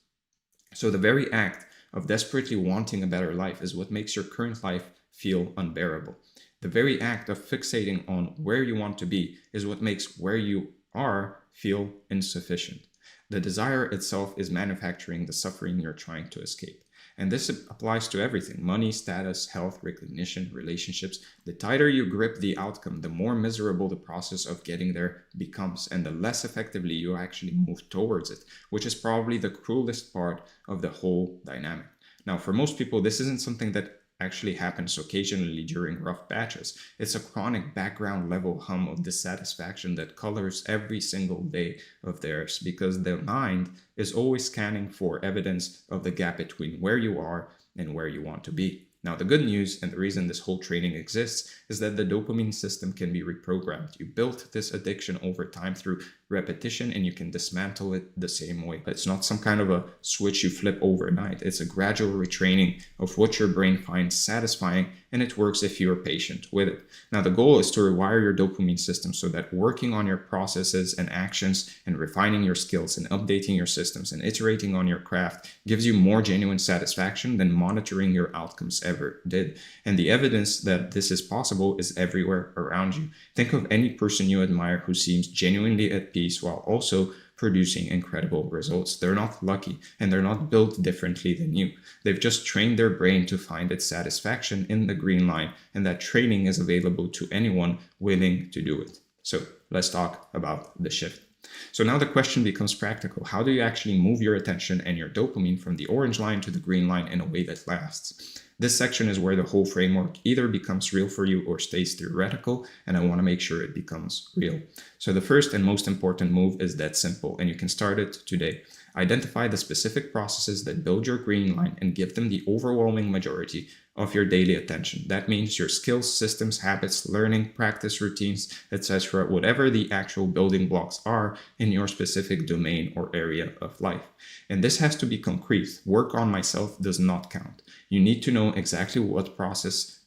Speaker 1: So the very act of desperately wanting a better life is what makes your current life feel unbearable. The very act of fixating on where you want to be is what makes where you are feel insufficient. The desire itself is manufacturing the suffering you're trying to escape. And this applies to everything: money, status, health, recognition, relationships. The tighter you grip the outcome, the more miserable the process of getting there becomes, and the less effectively you actually move towards it, which is probably the cruelest part of the whole dynamic. Now, for most people, this isn't something that actually happens occasionally during rough patches. It's a chronic background level hum of dissatisfaction that colors every single day of theirs, because the mind is always scanning for evidence of the gap between where you are and where you want to be. Now, the good news, and the reason this whole training exists, is that the dopamine system can be reprogrammed. You built this addiction over time through repetition, and you can dismantle it the same way. It's not some kind of a switch you flip overnight. It's a gradual retraining of what your brain finds satisfying, and it works if you're patient with it. Now, the goal is to rewire your dopamine system so that working on your processes and actions and refining your skills and updating your systems and iterating on your craft gives you more genuine satisfaction than monitoring your outcomes ever did. And the evidence that this is possible is everywhere around you. Think of any person you admire who seems genuinely at peace while also producing incredible results. They're not lucky, and they're not built differently than you. They've just trained their brain to find its satisfaction in the green line, and that training is available to anyone willing to do it. So let's talk about the shift. So now the question becomes practical. How do you actually move your attention and your dopamine from the orange line to the green line in a way that lasts? This section is where the whole framework either becomes real for you or stays theoretical, and I want to make sure it becomes real. So the first and most important move is that simple, and you can start it today. Identify the specific processes that build your green line and give them the overwhelming majority of your daily attention. That means your skills, systems, habits, learning, practice, routines, etc., whatever the actual building blocks are in your specific domain or area of life. And this has to be concrete. Work on myself does not count. You need to know exactly what process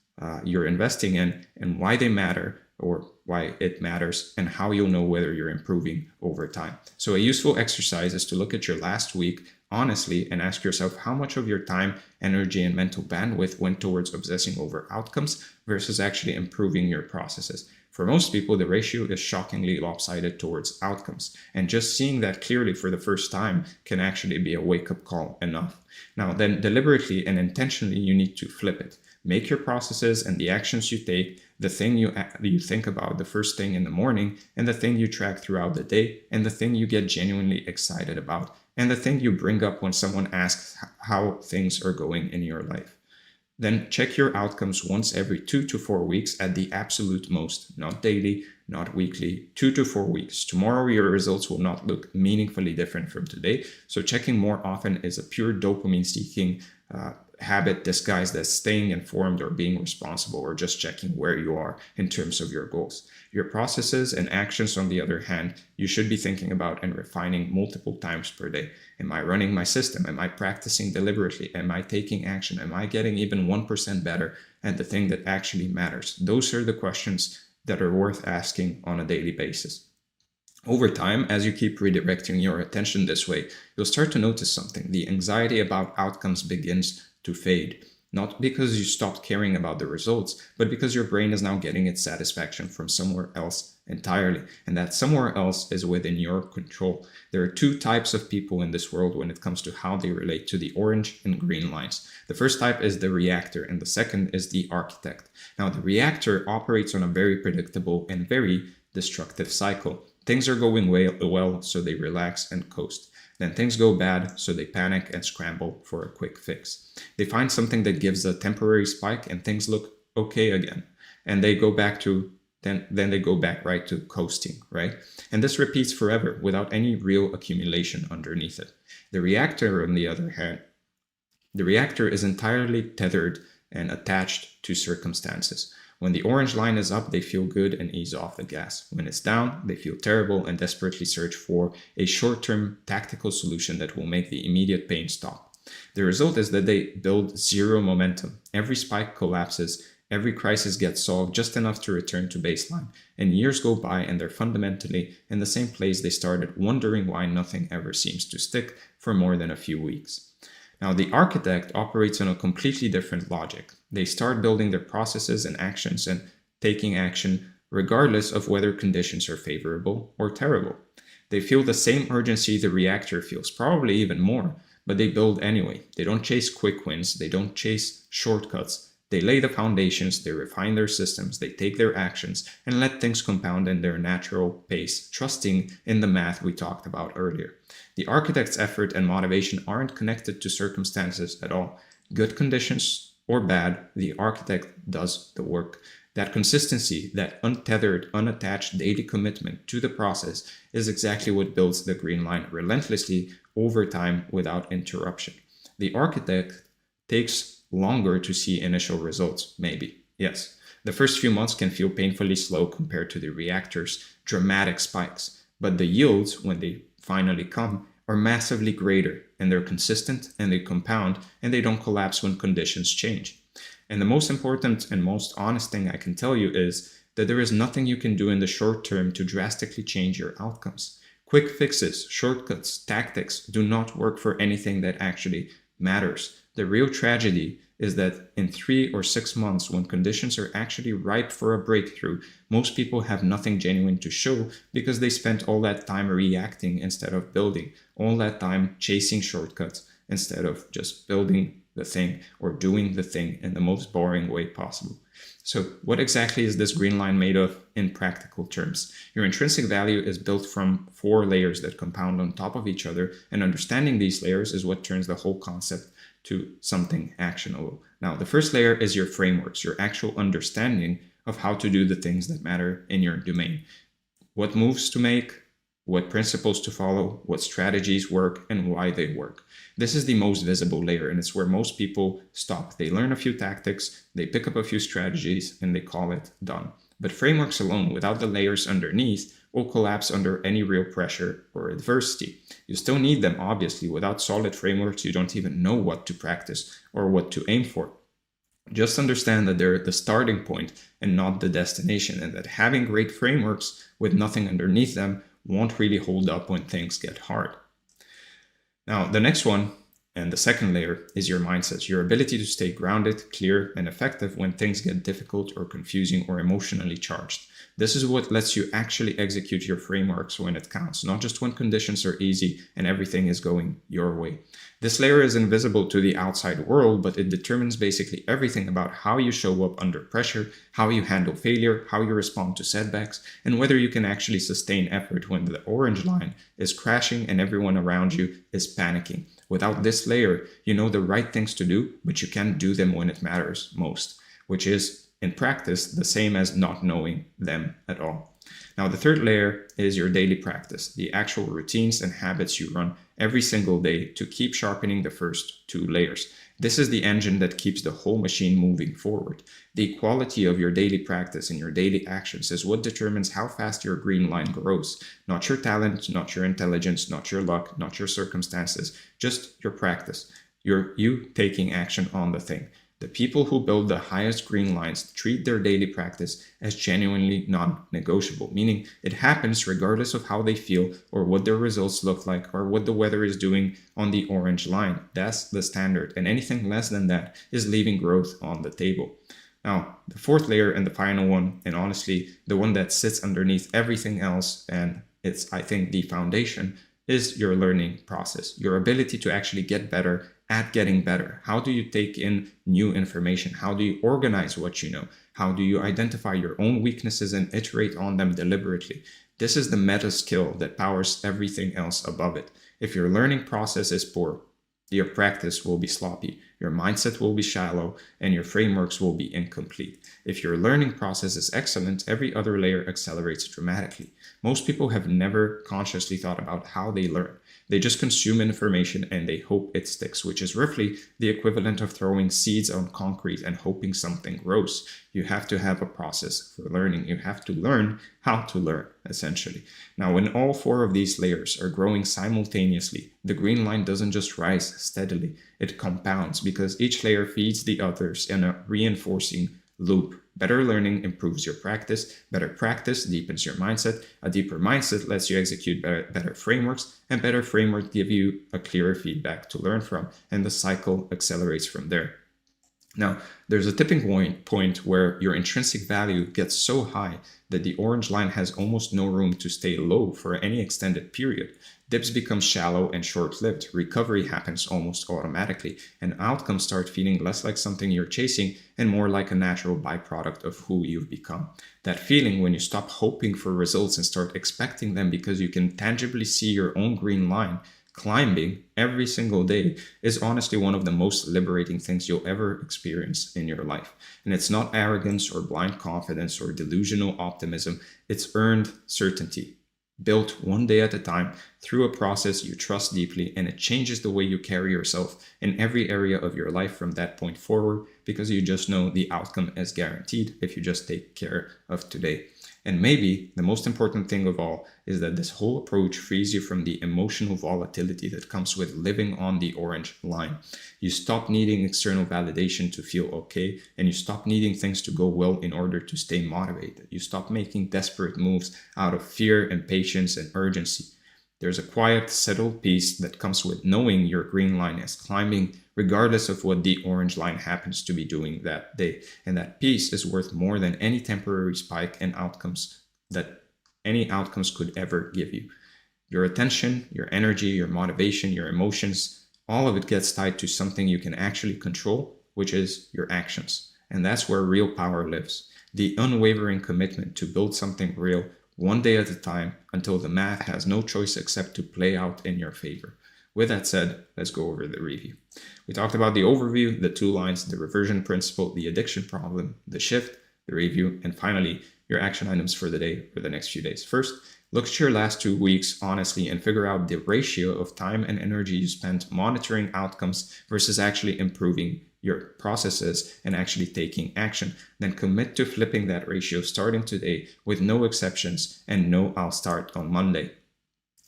Speaker 1: you're investing in and why they matter, or why it matters, and how you'll know whether you're improving over time. So a useful exercise is to look at your last week honestly and ask yourself how much of your time, energy, and mental bandwidth went towards obsessing over outcomes versus actually improving your processes. For most people, the ratio is shockingly lopsided towards outcomes, and just seeing that clearly for the first time can actually be a wake-up call enough. Now, then deliberately and intentionally, you need to flip it. Make your processes and the actions you take the thing you think about the first thing in the morning, and the thing you track throughout the day, and the thing you get genuinely excited about, and the thing you bring up when someone asks how things are going in your life. Then check your outcomes once every 2 to 4 weeks at the absolute most, not daily, not weekly, 2 to 4 weeks. Tomorrow your results will not look meaningfully different from today. So checking more often is a pure dopamine seeking habit disguised as staying informed or being responsible or just checking where you are in terms of your goals. Your processes and actions, on the other hand, you should be thinking about and refining multiple times per day. Am I running my system? Am I practicing deliberately? Am I taking action? Am I getting even 1% better at the thing that actually matters? Those are the questions that are worth asking on a daily basis. Over time, as you keep redirecting your attention this way, you'll start to notice something. The anxiety about outcomes begins to fade. Not because you stopped caring about the results, but because your brain is now getting its satisfaction from somewhere else entirely. And that somewhere else is within your control. There are two types of people in this world when it comes to how they relate to the orange and green lines. The first type is the reactor, and the second is the architect. Now, the reactor operates on a very predictable and very destructive cycle. Things are going well, so they relax and coast. Then things go bad, so they panic and scramble for a quick fix. They find something that gives a temporary spike and things look okay again. And they go back to, then they go back right to coasting, right? And this repeats forever without any real accumulation underneath it. The reactor, on the other hand, the reactor is entirely tethered and attached to circumstances. When the orange line is up, they feel good and ease off the gas. When it's down, they feel terrible and desperately search for a short-term tactical solution that will make the immediate pain stop. The result is that they build zero momentum. Every spike collapses, every crisis gets solved just enough to return to baseline, and years go by and they're fundamentally in the same place they started, wondering why nothing ever seems to stick for more than a few weeks. Now, the architect operates on a completely different logic. They start building their processes and actions and taking action regardless of whether conditions are favorable or terrible. They feel the same urgency the reactor feels, probably even more, but they build anyway. They don't chase quick wins. They don't chase shortcuts. They lay the foundations, they refine their systems, they take their actions, and let things compound in their natural pace, trusting in the math we talked about earlier. The architect's effort and motivation aren't connected to circumstances at all. Good conditions or bad, the architect does the work. That consistency, that untethered, unattached daily commitment to the process is exactly what builds the green line relentlessly over time without interruption. The architect takes longer to see initial results, maybe. Yes, the first few months can feel painfully slow compared to the reactor's dramatic spikes, but the yields, when they finally come, are massively greater, and they're consistent, and they compound, and they don't collapse when conditions change. And the most important and most honest thing I can tell you is that there is nothing you can do in the short term to drastically change your outcomes. Quick fixes, shortcuts, tactics do not work for anything that actually matters. The real tragedy is that in 3 or 6 months, when conditions are actually ripe for a breakthrough, most people have nothing genuine to show because they spent all that time reacting instead of building, all that time chasing shortcuts instead of just building the thing or doing the thing in the most boring way possible. So what exactly is this green line made of in practical terms? Your intrinsic value is built from 4 layers that compound on top of each other, and understanding these layers is what turns the whole concept to something actionable. Now, the first layer is your frameworks, your actual understanding of how to do the things that matter in your domain. What moves to make, what principles to follow, what strategies work, and why they work. This is the most visible layer, and it's where most people stop. They learn a few tactics, they pick up a few strategies, and they call it done. But frameworks alone, without the layers underneath, will collapse under any real pressure or adversity. You still need them, obviously. Without solid frameworks, you don't even know what to practice or what to aim for. Just understand that they're the starting point and not the destination, and that having great frameworks with nothing underneath them won't really hold up when things get hard. Now, the next one, and the second layer, is your mindset, your ability to stay grounded, clear, and effective when things get difficult or confusing or emotionally charged. This is what lets you actually execute your frameworks when it counts, not just when conditions are easy and everything is going your way. This layer is invisible to the outside world, but it determines basically everything about how you show up under pressure, how you handle failure, how you respond to setbacks, and whether you can actually sustain effort when the orange line is crashing and everyone around you is panicking. Without this layer, you know the right things to do, but you can't do them when it matters most, which is, in practice, the same as not knowing them at all. Now, the third layer is your daily practice, the actual routines and habits you run every single day to keep sharpening the first two layers. This is the engine that keeps the whole machine moving forward. The quality of your daily practice and your daily actions is what determines how fast your green line grows. Not your talent, not your intelligence, not your luck, not your circumstances, just your practice. You taking action on the thing. The people who build the highest green lines treat their daily practice as genuinely non-negotiable, meaning it happens regardless of how they feel or what their results look like or what the weather is doing on the orange line. That's the standard, and anything less than that is leaving growth on the table. Now, the fourth layer and the final one, and honestly, the one that sits underneath everything else, and it's, I think, the foundation, is your learning process, your ability to actually get better at getting better. How do you take in new information? How do you organize what you know? How do you identify your own weaknesses and iterate on them deliberately? This is the meta skill that powers everything else above it. If your learning process is poor, your practice will be sloppy, your mindset will be shallow, and your frameworks will be incomplete. If your learning process is excellent, every other layer accelerates dramatically. Most people have never consciously thought about how they learn. They just consume information and they hope it sticks, which is roughly the equivalent of throwing seeds on concrete and hoping something grows. You have to have a process for learning. You have to learn how to learn, essentially. Now, when all four of these layers are growing simultaneously, the green line doesn't just rise steadily, it compounds because each layer feeds the others in a reinforcing loop. Better learning improves your practice. Better practice deepens your mindset. A deeper mindset lets you execute better frameworks, and better frameworks give you a clearer feedback to learn from, and the cycle accelerates from there. Now, there's a tipping point where your intrinsic value gets so high that the orange line has almost no room to stay low for any extended period. Dips become shallow and short-lived. Recovery happens almost automatically, and outcomes start feeling less like something you're chasing and more like a natural byproduct of who you've become. That feeling when you stop hoping for results and start expecting them because you can tangibly see your own green line climbing every single day is honestly one of the most liberating things you'll ever experience in your life. And it's not arrogance or blind confidence or delusional optimism. It's earned certainty, built one day at a time through a process you trust deeply, and it changes the way you carry yourself in every area of your life from that point forward, because you just know the outcome is guaranteed if you just take care of today. And maybe the most important thing of all is that this whole approach frees you from the emotional volatility that comes with living on the orange line. You stop needing external validation to feel okay, and you stop needing things to go well in order to stay motivated. You stop making desperate moves out of fear, impatience, and urgency. There's a quiet, settled peace that comes with knowing your green line is climbing, regardless of what the orange line happens to be doing that day. And that peace is worth more than any temporary spike in outcomes that any outcomes could ever give you. Your attention, your energy, your motivation, your emotions, all of it gets tied to something you can actually control, which is your actions. And that's where real power lives. The unwavering commitment to build something real one day at a time until the math has no choice except to play out in your favor. With that said, let's go over the review. We talked about the overview, the two lines, the reversion principle, the addiction problem, the shift, the review, and finally, your action items for the day or the next few days. First, look at your last 2 weeks honestly and figure out the ratio of time and energy you spent monitoring outcomes versus actually improving your processes and actually taking action. Then commit to flipping that ratio starting today with no exceptions and no "I'll start on Monday."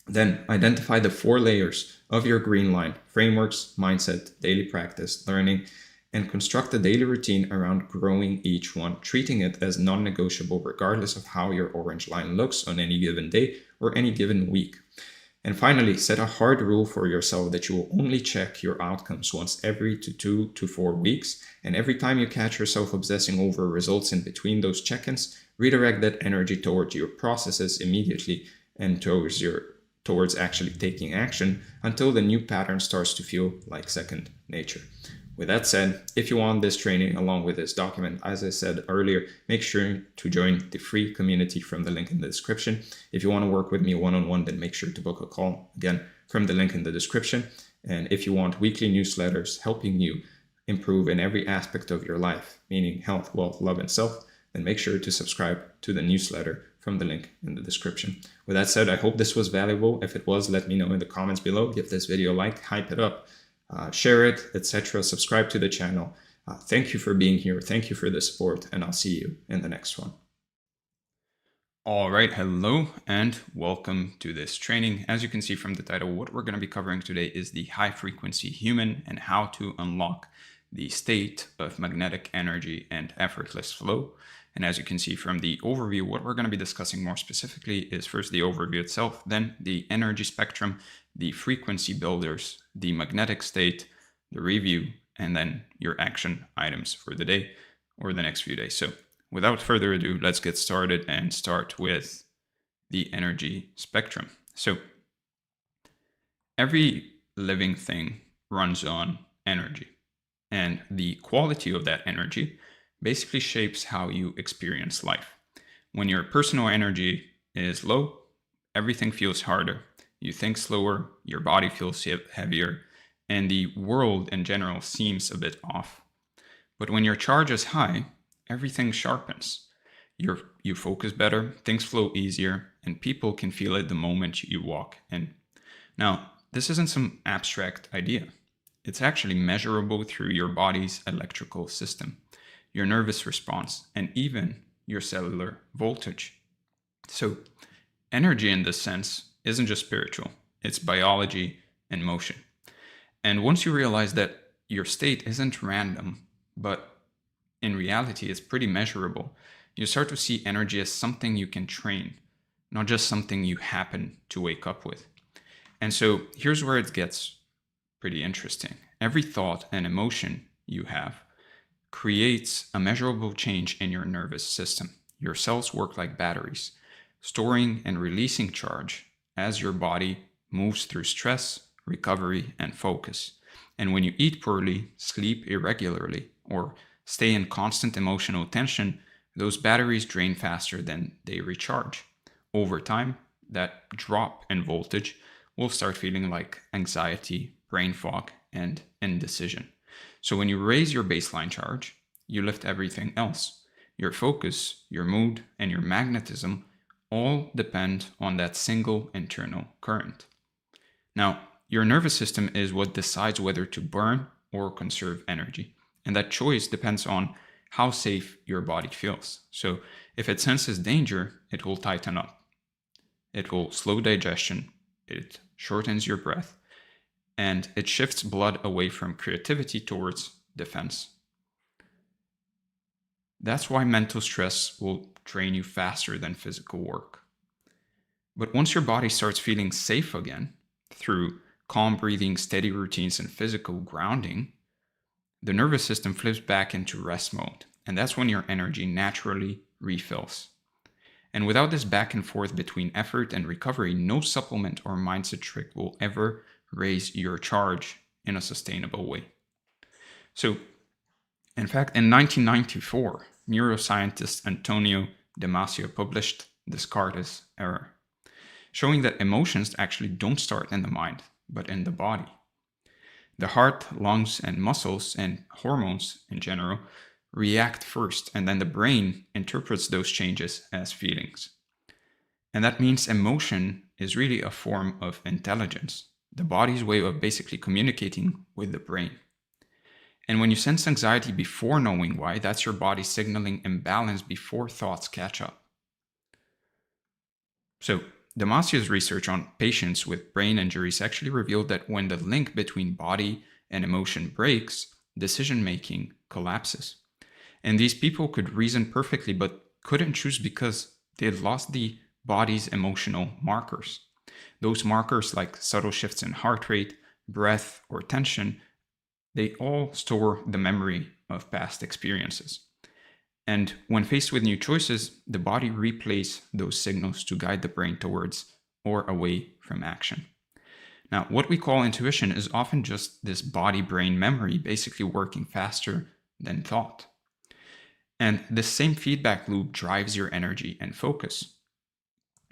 Speaker 1: Then identify the 4 layers of your green line: frameworks, mindset, daily practice, learning, and construct a daily routine around growing each one, treating it as non-negotiable regardless of how your orange line looks on any given day or any given week. And finally, set a hard rule for yourself that you will only check your outcomes once every 2 to 4 weeks. And every time you catch yourself obsessing over results in between those check-ins, redirect that energy towards your processes immediately and towards actually taking action until the new pattern starts to feel like second nature. With that said, if you want this training along with this document, as I said earlier, make sure to join the free community from the link in the description. If you want to work with me one-on-one, then make sure to book a call, again, from the link in the description. And if you want weekly newsletters helping you improve in every aspect of your life, meaning health, wealth, love, and self, then make sure to subscribe to the newsletter from the link in the description. With that said, I hope this was valuable. If it was, let me know in the comments below. Give this video a like, hype it up, share it, etc. Subscribe to the channel. Thank you for being here. Thank you for the support, and I'll see you in the next one. All right, hello and welcome to this training. As you can see from the title, what we're going to be covering today is the high frequency human and how to unlock the state of magnetic energy and effortless flow. And as you can see from the overview, what we're going to be discussing more specifically is first the overview itself, then the energy spectrum, the frequency builders, the magnetic state, the review, and then your action items for the day or the next few days. So without further ado, let's get started and start with the energy spectrum. So every living thing runs on energy, and the quality of that energy basically shapes how you experience life. When your personal energy is low, everything feels harder. You think slower, your body feels heavier, and the world in general seems a bit off. But when your charge is high, everything sharpens. You focus better, things flow easier, and people can feel it the moment you walk in. Now, this isn't some abstract idea. It's actually measurable through your body's electrical system, your nervous response, and even your cellular voltage. So, energy in this sense isn't just spiritual, it's biology and motion. And once you realize that your state isn't random, but in reality it's pretty measurable, you start to see energy as something you can train, not just something you happen to wake up with. And so here's where it gets pretty interesting. Every thought and emotion you have creates a measurable change in your nervous system. Your cells work like batteries, storing and releasing charge as your body moves through stress, recovery, and focus. And when you eat poorly, sleep irregularly, or stay in constant emotional tension, those batteries drain faster than they recharge. Over time, that drop in voltage will start feeling like anxiety, brain fog, and indecision. So when you raise your baseline charge, you lift everything else. Your focus, your mood, and your magnetism all depend on that single internal current. Now, your nervous system is what decides whether to burn or conserve energy. And that choice depends on how safe your body feels. So if it senses danger, it will tighten up. It will slow digestion. It shortens your breath. And it shifts blood away from creativity towards defense. That's why mental stress will drain you faster than physical work. But once your body starts feeling safe again, through calm breathing, steady routines, and physical grounding, the nervous system flips back into rest mode. And that's when your energy naturally refills. And without this back and forth between effort and recovery, no supplement or mindset trick will ever raise your charge in a sustainable way. So, in fact, in 1994, neuroscientist Antonio Damasio published Descartes' error, showing that emotions actually don't start in the mind, but in the body. The heart, lungs, and muscles, and hormones in general, react first, and then the brain interprets those changes as feelings. And that means emotion is really a form of intelligence, the body's way of basically communicating with the brain. And when you sense anxiety before knowing why, that's your body signaling imbalance before thoughts catch up. So, Damasio's research on patients with brain injuries actually revealed that when the link between body and emotion breaks, decision-making collapses. And these people could reason perfectly, but couldn't choose because they had lost the body's emotional markers. Those markers, like subtle shifts in heart rate, breath, or tension, they all store the memory of past experiences. And when faced with new choices, the body replays those signals to guide the brain towards or away from action. Now, what we call intuition is often just this body-brain memory basically working faster than thought. And this same feedback loop drives your energy and focus.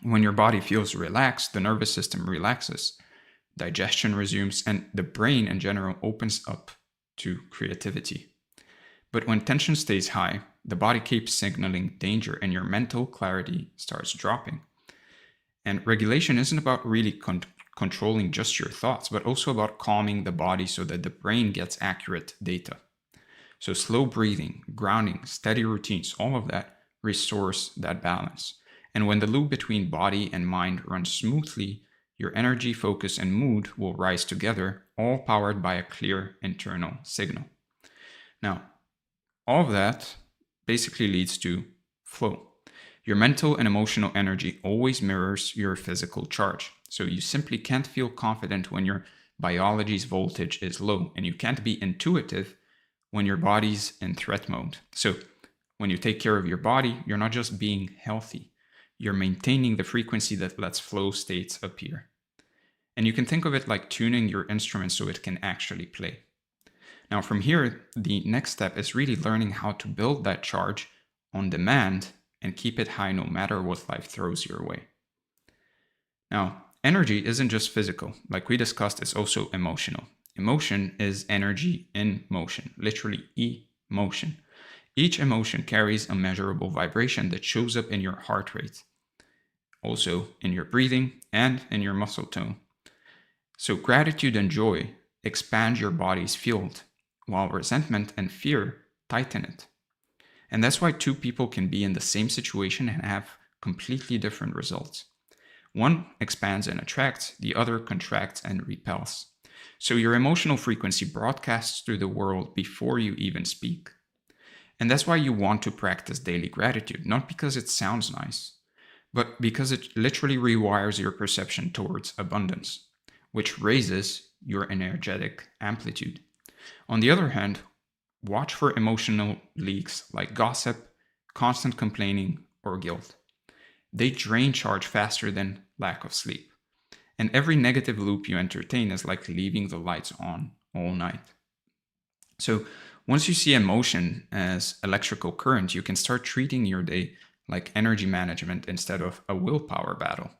Speaker 1: When your body feels relaxed, the nervous system relaxes. digestion resumes, and the brain in general opens up to creativity. But when tension stays high, the body keeps signaling danger and your mental clarity starts dropping. And regulation isn't about really controlling just your thoughts, but also about calming the body so that the brain gets accurate data. So slow breathing, grounding, steady routines, all of that restores that balance. And when the loop between body and mind runs smoothly, your energy, focus, and mood will rise together, all powered by a clear internal signal. Now, all of that basically leads to flow. Your mental and emotional energy always mirrors your physical charge. So you simply can't feel confident when your biology's voltage is low, and you can't be intuitive when your body's in threat mode. So when you take care of your body, you're not just being healthy, you're maintaining the frequency that lets flow states appear. And you can think of it like tuning your instrument so it can actually play. Now from here, the next step is really learning how to build that charge on demand and keep it high no matter what life throws your way. Now, energy isn't just physical. Like we discussed, it's also emotional. Emotion is energy in motion, literally emotion. Each emotion carries a measurable vibration that shows up in your heart rate, also in your breathing and in your muscle tone. So gratitude and joy expand your body's field, while resentment and fear tighten it. And that's why two people can be in the same situation and have completely different results. One expands and attracts, the other contracts and repels. So your emotional frequency broadcasts through the world before you even speak. And that's why you want to practice daily gratitude, not because it sounds nice, but because it literally rewires your perception towards abundance, which raises your energetic amplitude. On the other hand, watch for emotional leaks like gossip, constant complaining, or guilt. They drain charge faster than lack of sleep. And every negative loop you entertain is like leaving the lights on all night. So once you see emotion as electrical current, you can start treating your day like energy management instead of a willpower battle.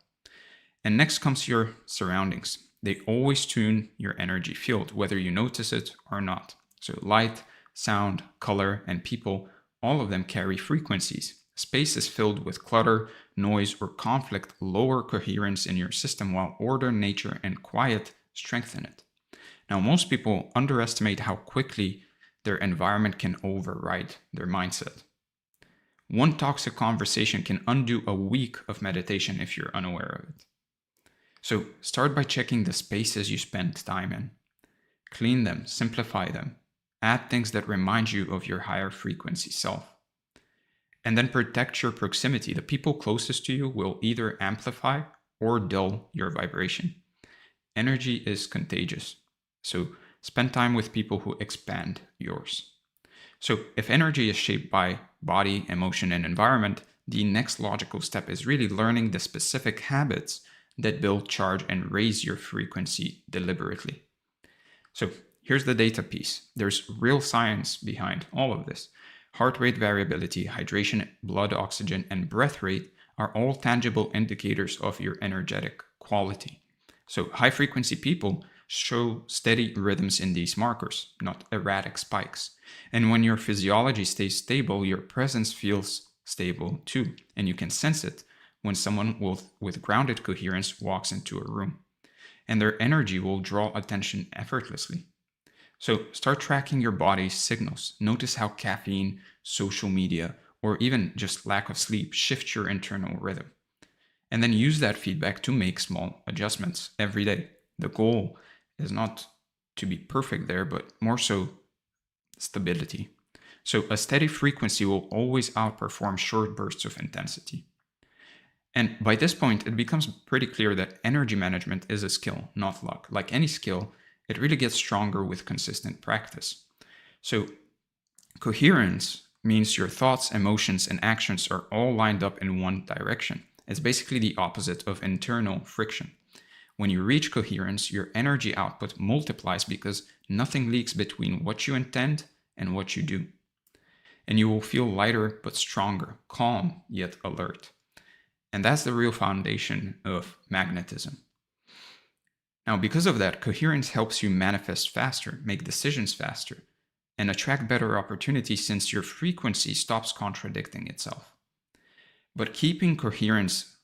Speaker 1: And next comes your surroundings. They always tune your energy field, whether you notice it or not. So light, sound, color, and people, all of them carry frequencies. Spaces filled with clutter, noise, or conflict lower coherence in your system, while order, nature, and quiet strengthen it. Now, most people underestimate how quickly their environment can override their mindset. One toxic conversation can undo a week of meditation if you're unaware of it. So start by checking the spaces you spend time in. Clean them, simplify them, add things that remind you of your higher frequency self. And then protect your proximity. The people closest to you will either amplify or dull your vibration. Energy is contagious, so spend time with people who expand yours. So if energy is shaped by body, emotion, and environment, the next logical step is really learning the specific habits that build charge and raise your frequency deliberately. So here's the data piece. There's real science behind all of this. Heart rate variability, hydration, blood oxygen, and breath rate are all tangible indicators of your energetic quality. So high frequency people show steady rhythms in these markers, not erratic spikes. And when your physiology stays stable, your presence feels stable too. And you can sense it when someone with grounded coherence walks into a room. And their energy will draw attention effortlessly. So start tracking your body's signals. Notice how caffeine, social media, or even just lack of sleep shift your internal rhythm. And then use that feedback to make small adjustments every day. The goal is not to be perfect there, but more so stability. So a steady frequency will always outperform short bursts of intensity. And by this point, it becomes pretty clear that energy management is a skill, not luck. Like any skill, it really gets stronger with consistent practice. So coherence means your thoughts, emotions, and actions are all lined up in one direction. It's basically the opposite of internal friction. When you reach coherence, your energy output multiplies because nothing leaks between what you intend and what you do. And you will feel lighter but stronger, calm yet alert. And that's the real foundation of magnetism. Now, because of that, coherence helps you manifest faster, make decisions faster, and attract better opportunities since your frequency stops contradicting itself. But keeping coherence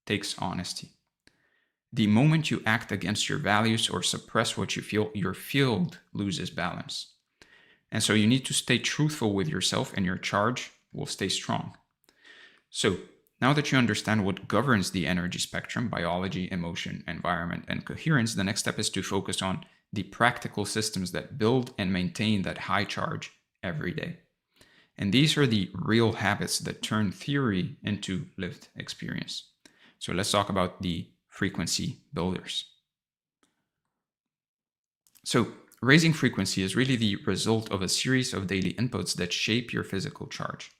Speaker 1: takes honesty. The moment you act against your values or suppress what you feel, your field loses balance. And so you need to stay truthful with yourself, and your charge will stay strong. So now that you understand what governs the energy spectrum, biology, emotion, environment, and coherence, the next step is to focus on the practical systems that build and maintain that high charge every day. And these are the real habits that turn theory into lived experience. So let's talk about the frequency builders. So raising frequency is really the result of a series of daily inputs that shape your physical charge,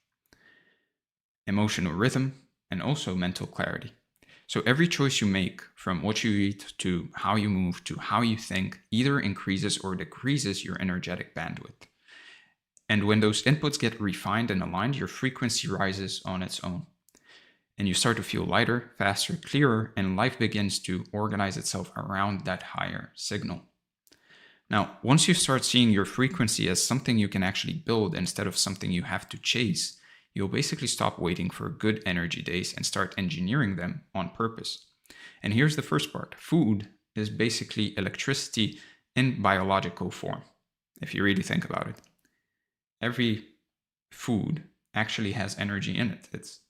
Speaker 1: emotional rhythm, and also mental clarity. So every choice you make, from what you eat to how you move to how you think, either increases or decreases your energetic bandwidth. And when those inputs get refined and aligned, your frequency rises on its own. And you start to feel lighter, faster, clearer, and life begins to organize itself around that higher signal. Now, once you start seeing your frequency as something you can actually build instead of something you have to chase, you'll basically stop waiting for good energy days and start engineering them on purpose. And here's the first part. Food is basically electricity in biological form, if you really think about it. Every food actually has energy in it. It's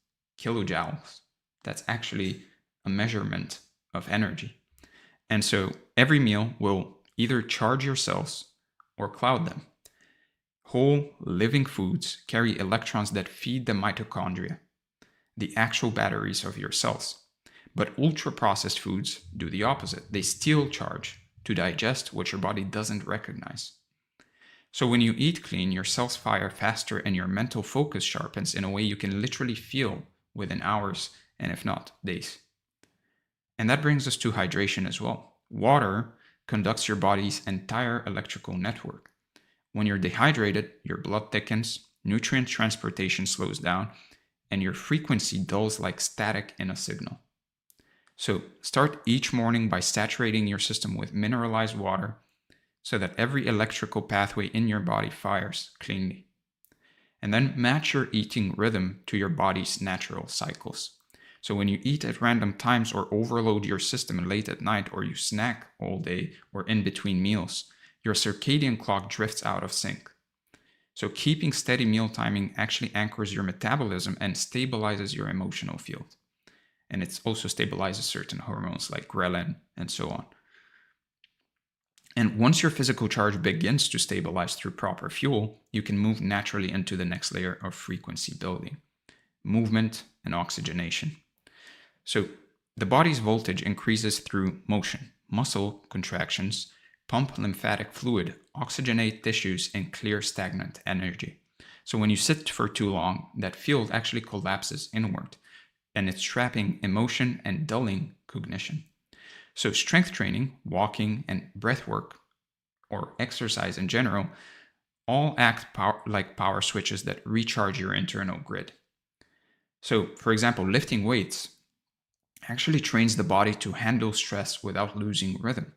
Speaker 1: kilojoules. That's actually a measurement of energy. And so every meal will either charge your cells or cloud them. Whole living foods carry electrons that feed the mitochondria, the actual batteries of your cells. But ultra-processed foods do the opposite. They steal charge to digest what your body doesn't recognize. So when you eat clean, your cells fire faster and your mental focus sharpens in a way you can literally feel within hours, and if not, days. And that brings us to hydration as well. Water conducts your body's entire electrical network. When you're dehydrated, your blood thickens, nutrient transportation slows down, and your frequency dulls like static in a signal. So start each morning by saturating your system with mineralized water so that every electrical pathway in your body fires cleanly. And then match your eating rhythm to your body's natural cycles. So when you eat at random times or overload your system late at night, or you snack all day or in between meals, your circadian clock drifts out of sync. So keeping steady meal timing actually anchors your metabolism and stabilizes your emotional field. And it also stabilizes certain hormones like ghrelin and so on. And once your physical charge begins to stabilize through proper fuel, you can move naturally into the next layer of frequency building, movement and oxygenation. So the body's voltage increases through motion, muscle contractions, pump lymphatic fluid, oxygenate tissues, and clear stagnant energy. So when you sit for too long, that field actually collapses inward, and it's trapping emotion and dulling cognition. So strength training, walking, and breath work, or exercise in general, all act like power switches that recharge your internal grid. So, for example, lifting weights actually trains the body to handle stress without losing rhythm.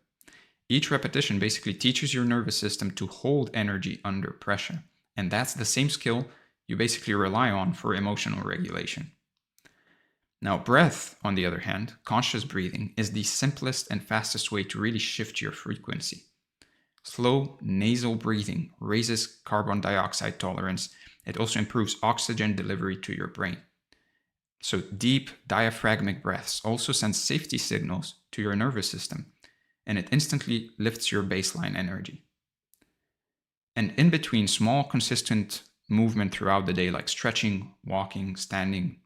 Speaker 1: Each repetition basically teaches your nervous system to hold energy under pressure. And that's the same skill you basically rely on for emotional regulation. Now, breath, on the other hand, conscious breathing, is the simplest and fastest way to really shift your frequency. Slow nasal breathing raises carbon dioxide tolerance. It also improves oxygen delivery to your brain. So deep diaphragmatic breaths also send safety signals to your nervous system, and it instantly lifts your baseline energy. And in between, small, consistent movement throughout the day, like stretching, walking, standing,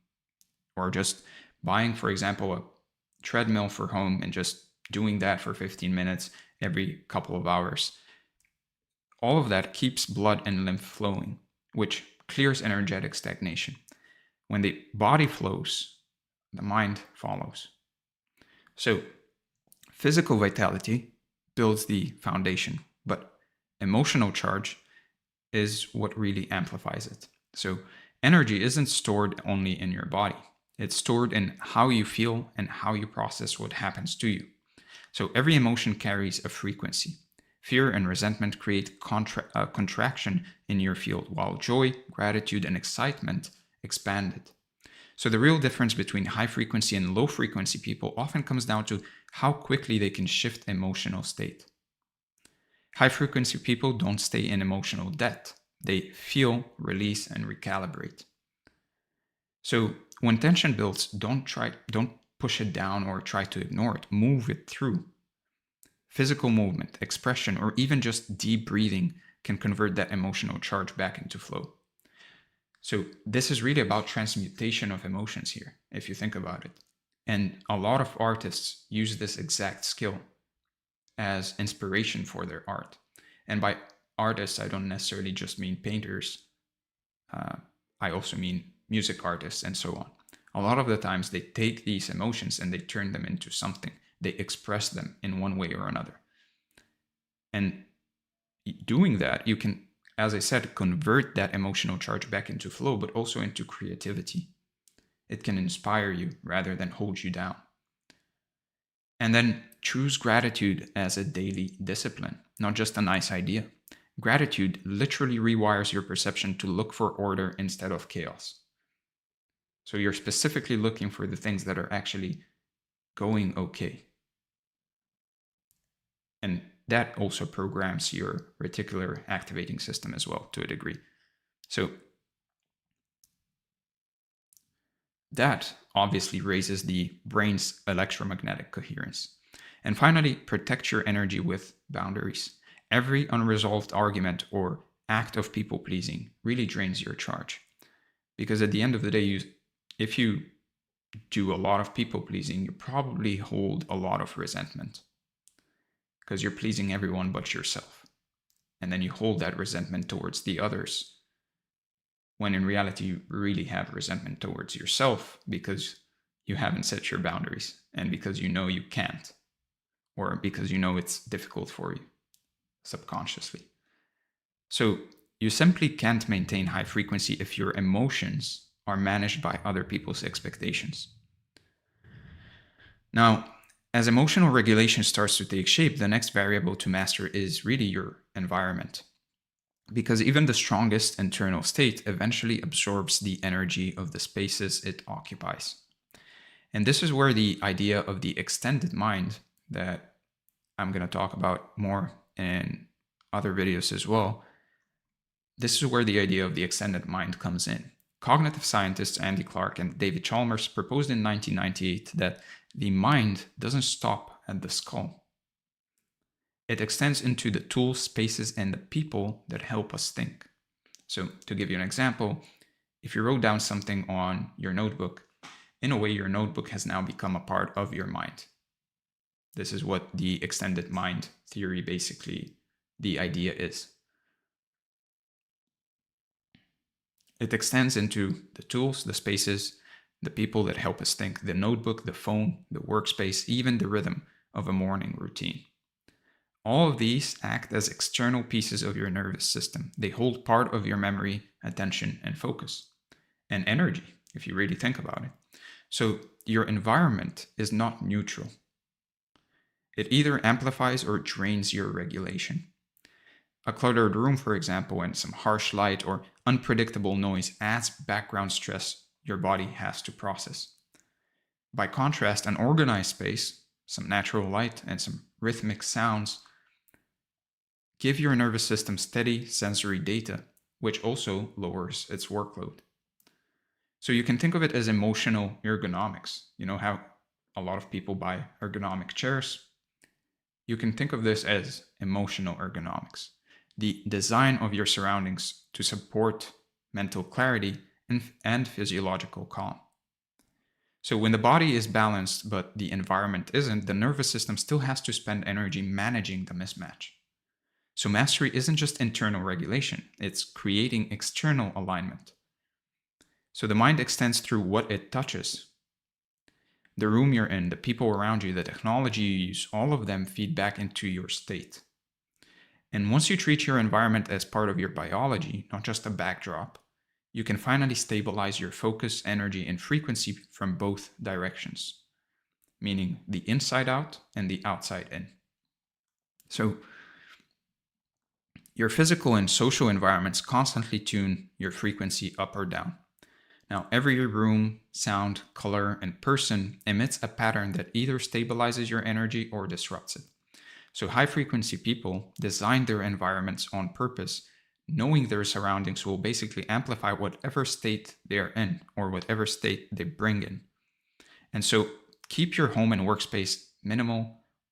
Speaker 1: or just buying, for example, a treadmill for home and just doing that for 15 minutes every couple of hours. All of that keeps blood and lymph flowing, which clears energetic stagnation. When the body flows, the mind follows. So physical vitality builds the foundation, but emotional charge is what really amplifies it. So energy isn't stored only in your body. It's stored in how you feel and how you process what happens to you. So every emotion carries a frequency. Fear and resentment create contraction in your field, while joy, gratitude, and excitement expand it. So the real difference between high frequency and low frequency people often comes down to how quickly they can shift emotional state. High frequency people don't stay in emotional debt. They feel, release, and recalibrate. So when tension builds, don't push it down or try to ignore it. Move it through. Physical movement, expression, or even just deep breathing can convert that emotional charge back into flow. So this is really about transmutation of emotions here, if you think about it. And a lot of artists use this exact skill as inspiration for their art. And by artists, I don't necessarily just mean painters. I also mean music artists and so on. A lot of the times they take these emotions and they turn them into something. They express them in one way or another. And doing that, you can, as I said, convert that emotional charge back into flow, but also into creativity. It can inspire you rather than hold you down. And then choose gratitude as a daily discipline, not just a nice idea. Gratitude literally rewires your perception to look for order instead of chaos. So you're specifically looking for the things that are actually going okay. And that also programs your reticular activating system as well to a degree. So that obviously raises the brain's electromagnetic coherence. And finally, protect your energy with boundaries. Every unresolved argument or act of people pleasing really drains your charge. Because at the end of the day, if you do a lot of people pleasing, you probably hold a lot of resentment because you're pleasing everyone but yourself. And then you hold that resentment towards the others, when in reality you really have resentment towards yourself because you haven't set your boundaries and because you know you can't, or because you know it's difficult for you subconsciously. So you simply can't maintain high frequency if your emotions are managed by other people's expectations. Now, as emotional regulation starts to take shape, the next variable to master is really your environment. Because even the strongest internal state eventually absorbs the energy of the spaces it occupies. And this is where the idea of the extended mind, that I'm going to talk about more in other videos as well, this is where the idea of the extended mind comes in. Cognitive scientists Andy Clark and David Chalmers proposed in 1998 that the mind doesn't stop at the skull. It extends into the tools, spaces, and the people that help us think. So to give you an example, if you wrote down something on your notebook, in a way your notebook has now become a part of your mind. This is what the extended mind theory, basically, the idea is. It extends into the tools, the spaces, the people that help us think, the notebook, the phone, the workspace, even the rhythm of a morning routine. All of these act as external pieces of your nervous system. They hold part of your memory, attention, and focus, and energy, if you really think about it. So your environment is not neutral. It either amplifies or drains your regulation. A cluttered room, for example, and some harsh light or unpredictable noise adds background stress your body has to process. By contrast, an organized space, some natural light, and some rhythmic sounds give your nervous system steady sensory data, which also lowers its workload. So you can think of it as emotional ergonomics. You know how a lot of people buy ergonomic chairs? You can think of this as emotional ergonomics, the design of your surroundings to support mental clarity and physiological calm. So when the body is balanced but the environment isn't, the nervous system still has to spend energy managing the mismatch. So mastery isn't just internal regulation, it's creating external alignment. So the mind extends through what it touches. The room you're in, the people around you, the technology you use, all of them feed back into your state. And once you treat your environment as part of your biology, not just a backdrop, you can finally stabilize your focus, energy, and frequency from both directions. meaning the inside out and the outside in. So your physical and social environments constantly tune your frequency up or down. Now, every room, sound, color, and person emits a pattern that either stabilizes your energy or disrupts it. So high frequency people design their environments on purpose, knowing their surroundings will basically amplify whatever state they're in or whatever state they bring in. And so keep your home and workspace minimal,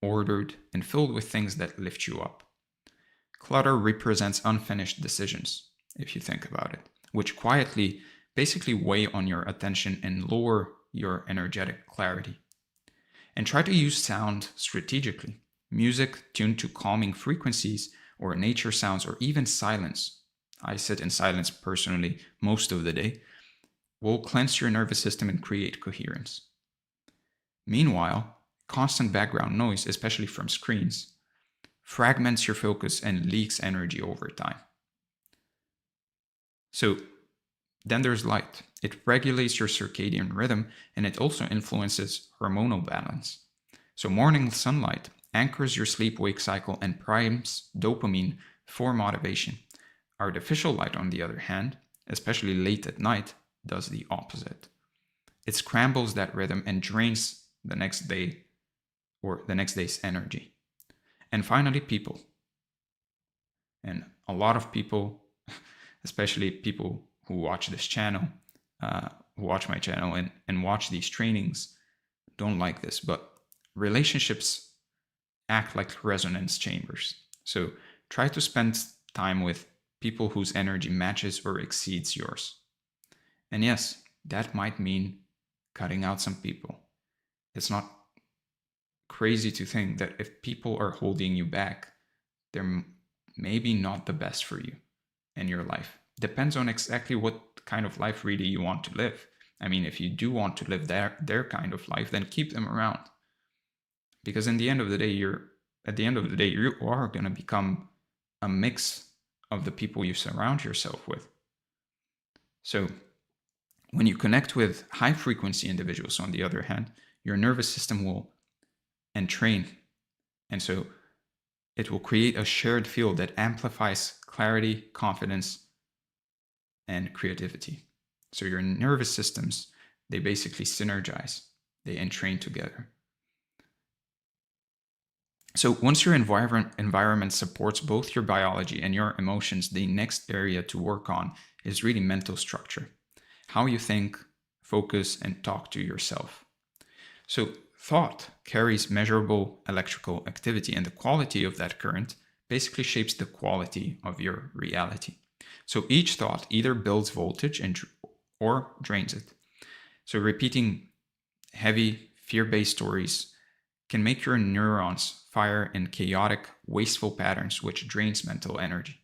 Speaker 1: ordered, and filled with things that lift you up. Clutter represents unfinished decisions, if you think about it, which quietly basically weigh on your attention and lower your energetic clarity. And try to use sound strategically. Music tuned to calming frequencies or nature sounds or even silence. I sit in silence personally most of the day, will cleanse your nervous system and create coherence. Meanwhile, constant background noise, especially from screens, fragments your focus and leaks energy over time. So then there's light. It regulates your circadian rhythm and it also influences hormonal balance. So morning sunlight anchors your sleep-wake cycle and primes dopamine for motivation. Artificial light, on the other hand, especially late at night, does the opposite. It scrambles that rhythm and drains the next day or the next day's energy. And finally, people. And a lot of people, especially people who watch this channel, who watch my channel and watch these trainings, don't like this, but relationships act like resonance chambers. So try to spend time with people whose energy matches or exceeds yours. And yes, that might mean cutting out some people. It's not crazy to think that if people are holding you back, they're maybe not the best for you in your life. Depends on exactly what kind of life really you want to live. I mean, if you do want to live their kind of life, then keep them around. Because at the end of the day, you are going to become a mix of the people you surround yourself with. So when you connect with high frequency individuals, on the other hand, your nervous system will entrain. And so it will create a shared field that amplifies clarity, confidence, and creativity. So your nervous systems, they basically synergize, they entrain together. So once your environment supports both your biology and your emotions, the next area to work on is really mental structure. How you think, focus, and talk to yourself. So thought carries measurable electrical activity, and the quality of that current basically shapes the quality of your reality. So each thought either builds voltage or drains it. So repeating heavy, fear-based stories can make your neurons fire in chaotic, wasteful patterns, which drains mental energy.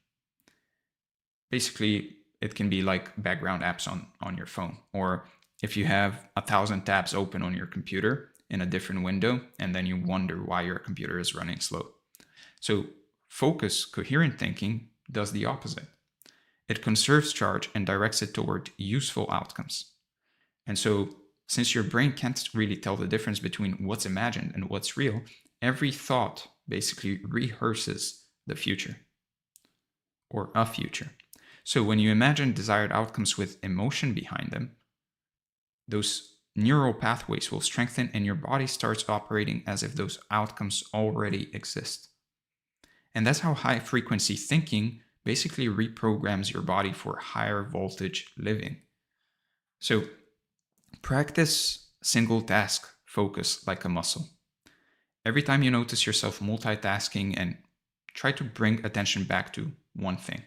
Speaker 1: Basically, it can be like background apps on your phone, or if you have 1,000 tabs open on your computer in a different window, and then you wonder why your computer is running slow. So focus, coherent thinking does the opposite. It conserves charge and directs it toward useful outcomes. And so since your brain can't really tell the difference between what's imagined and what's real, every thought basically rehearses the future or a future. So when you imagine desired outcomes with emotion behind them, those neural pathways will strengthen and your body starts operating as if those outcomes already exist. And that's how high frequency thinking basically reprograms your body for higher voltage living. So practice single task focus like a muscle. Every time you notice yourself multitasking, and try to bring attention back to one thing.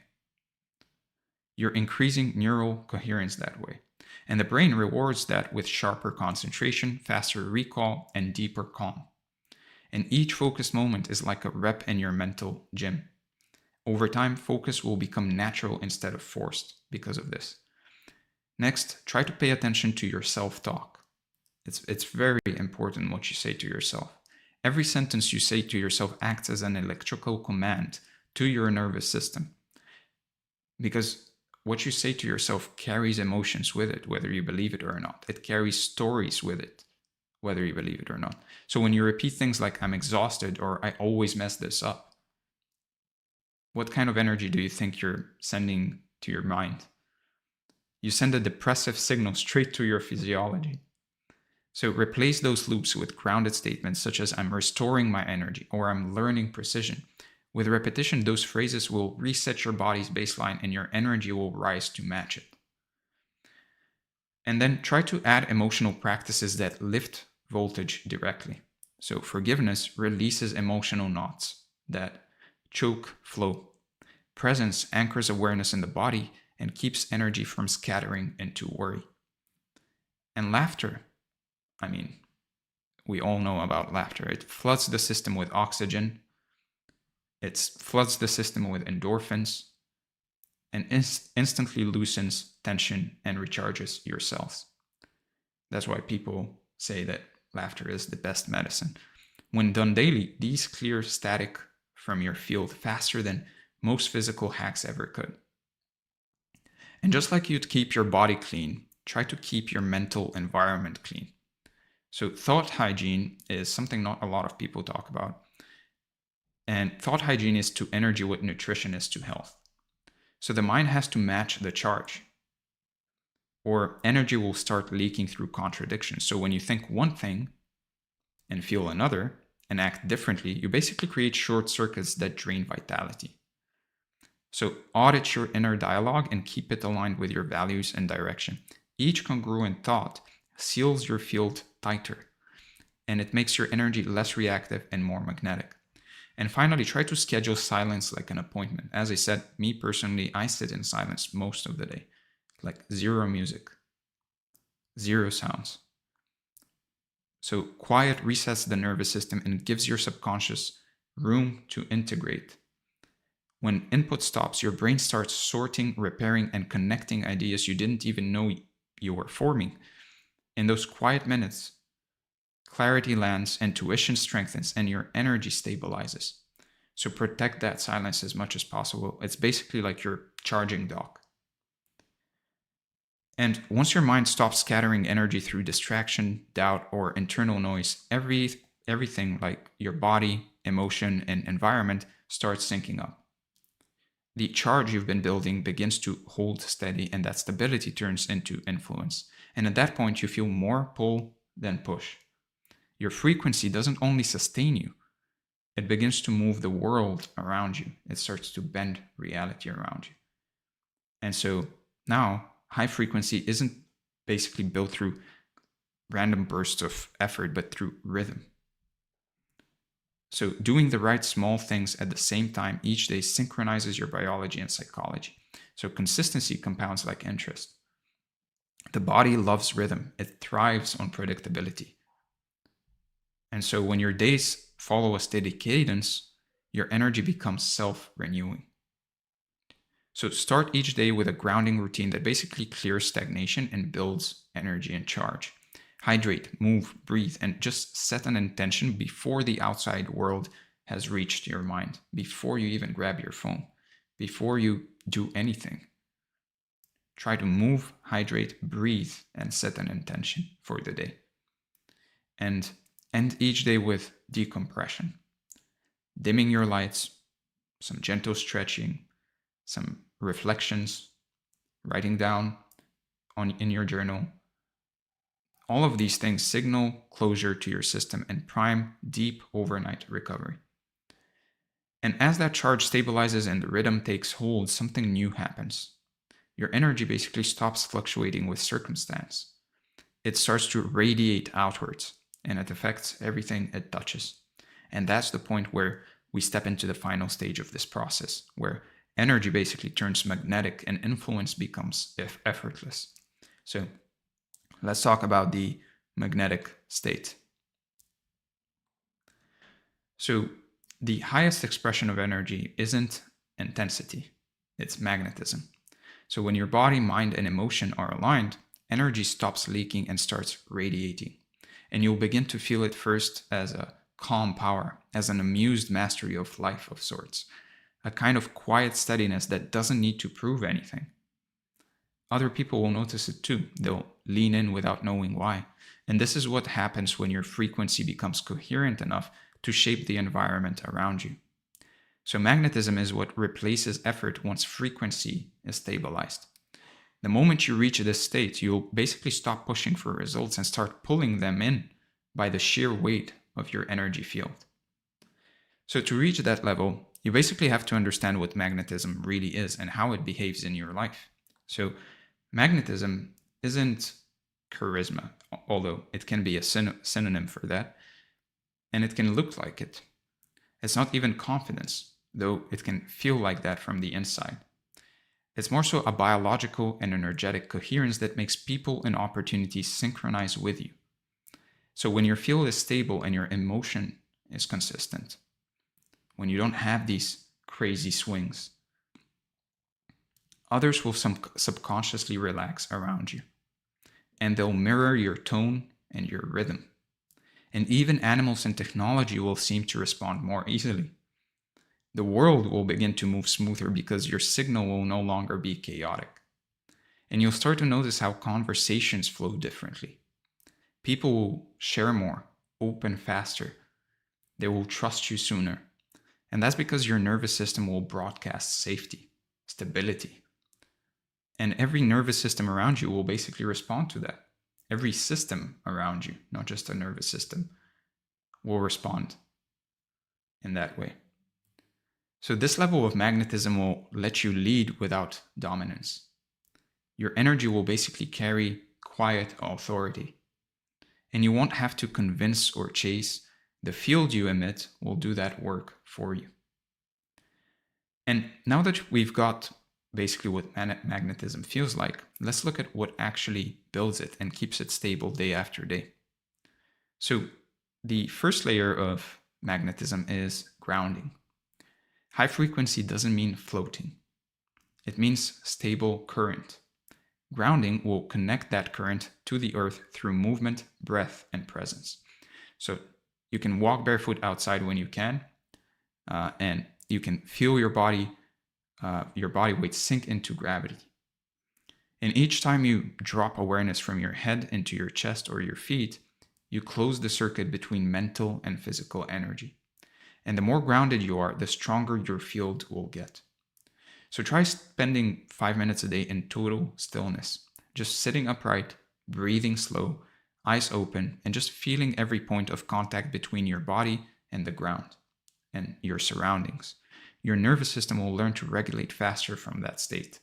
Speaker 1: You're increasing neural coherence that way. And the brain rewards that with sharper concentration, faster recall, and deeper calm. And each focused moment is like a rep in your mental gym. Over time, focus will become natural instead of forced because of this. Next, try to pay attention to your self-talk. It's very important what you say to yourself. Every sentence you say to yourself acts as an electrical command to your nervous system. Because what you say to yourself carries emotions with it, whether you believe it or not. It carries stories with it, whether you believe it or not. So when you repeat things like I'm exhausted or I always mess this up, what kind of energy do you think you're sending to your mind? You send a depressive signal straight to your physiology. So replace those loops with grounded statements such as I'm restoring my energy or I'm learning precision. With repetition, those phrases will reset your body's baseline and your energy will rise to match it. And then try to add emotional practices that lift voltage directly. So forgiveness releases emotional knots that choke flow. Presence anchors awareness in the body and keeps energy from scattering into worry. And laughter, we all know about laughter. It floods the system with oxygen. It floods the system with endorphins and instantly loosens tension and recharges your cells. That's why people say that laughter is the best medicine. When done daily, these clear static from your field faster than most physical hacks ever could. And just like you'd keep your body clean, try to keep your mental environment clean. So thought hygiene is something not a lot of people talk about. And thought hygiene is to energy what nutrition is to health. So the mind has to match the charge, or energy will start leaking through contradictions. So when you think one thing and feel another and act differently, you basically create short circuits that drain vitality. So audit your inner dialogue and keep it aligned with your values and direction. Each congruent thought seals your field tighter, and it makes your energy less reactive and more magnetic. And finally, try to schedule silence like an appointment. As I said, me personally, I sit in silence most of the day, like zero music, zero sounds. So quiet resets the nervous system and gives your subconscious room to integrate. When input stops, your brain starts sorting, repairing, and connecting ideas you didn't even know you were forming. In those quiet minutes, clarity lands, intuition strengthens, and your energy stabilizes. So protect that silence as much as possible. It's basically like your charging dock. And once your mind stops scattering energy through distraction, doubt, or internal noise, everything like your body, emotion, and environment starts syncing up. The charge you've been building begins to hold steady, and that stability turns into influence. And at that point, you feel more pull than push. Your frequency doesn't only sustain you, it begins to move the world around you. It starts to bend reality around you. And so now, high frequency isn't basically built through random bursts of effort, but through rhythm. So doing the right small things at the same time each day synchronizes your biology and psychology. So consistency compounds like interest. The body loves rhythm. It thrives on predictability. And so when your days follow a steady cadence, your energy becomes self-renewing. So start each day with a grounding routine that basically clears stagnation and builds energy and charge. Hydrate, move, breathe, and just set an intention before the outside world has reached your mind, before you even grab your phone, before you do anything. Try to move, hydrate, breathe, and set an intention for the day. And end each day with decompression. Dimming your lights, some gentle stretching, some reflections, writing down in your journal. All of these things signal closure to your system and prime deep overnight recovery. And as that charge stabilizes and the rhythm takes hold, something new happens. Your energy basically stops fluctuating with circumstance. It starts to radiate outwards, and it affects everything it touches. And that's the point where we step into the final stage of this process, where energy basically turns magnetic and influence becomes effortless. So let's talk about the magnetic state. So the highest expression of energy isn't intensity, it's magnetism. So when your body, mind, and emotion are aligned, energy stops leaking and starts radiating. And you'll begin to feel it first as a calm power, as an amused mastery of life of sorts, a kind of quiet steadiness that doesn't need to prove anything. other people will notice it too. They'll lean in without knowing why. And this is what happens when your frequency becomes coherent enough to shape the environment around you. So magnetism is what replaces effort once frequency is stabilized. The moment you reach this state, you'll basically stop pushing for results and start pulling them in by the sheer weight of your energy field. So to reach that level, you basically have to understand what magnetism really is and how it behaves in your life. So magnetism isn't charisma, although it can be a synonym for that, and it can look like it. It's not even confidence, though it can feel like that from the inside. It's more so a biological and energetic coherence that makes people and opportunities synchronize with you. So when your field is stable and your emotion is consistent, when you don't have these crazy swings, others will subconsciously relax around you, and they'll mirror your tone and your rhythm. And even animals and technology will seem to respond more easily. The world will begin to move smoother because your signal will no longer be chaotic. And you'll start to notice how conversations flow differently. People will share more, open faster. They will trust you sooner. And that's because your nervous system will broadcast safety, stability. And every nervous system around you will basically respond to that. Every system around you, not just a nervous system, will respond in that way. So this level of magnetism will let you lead without dominance. Your energy will basically carry quiet authority. And you won't have to convince or chase. The field you emit will do that work for you. And now that we've got basically what magnetism feels like, let's look at what actually builds it and keeps it stable day after day. So the first layer of magnetism is grounding. High frequency doesn't mean floating. It means stable current. Grounding will connect that current to the earth through movement, breath, and presence. So you can walk barefoot outside when you can, and you can feel your body weight sink into gravity. And each time you drop awareness from your head into your chest or your feet, you close the circuit between mental and physical energy. And the more grounded you are, the stronger your field will get. So try spending 5 minutes a day in total stillness, just sitting upright, breathing slow, eyes open, and just feeling every point of contact between your body and the ground and your surroundings. Your nervous system will learn to regulate faster from that state.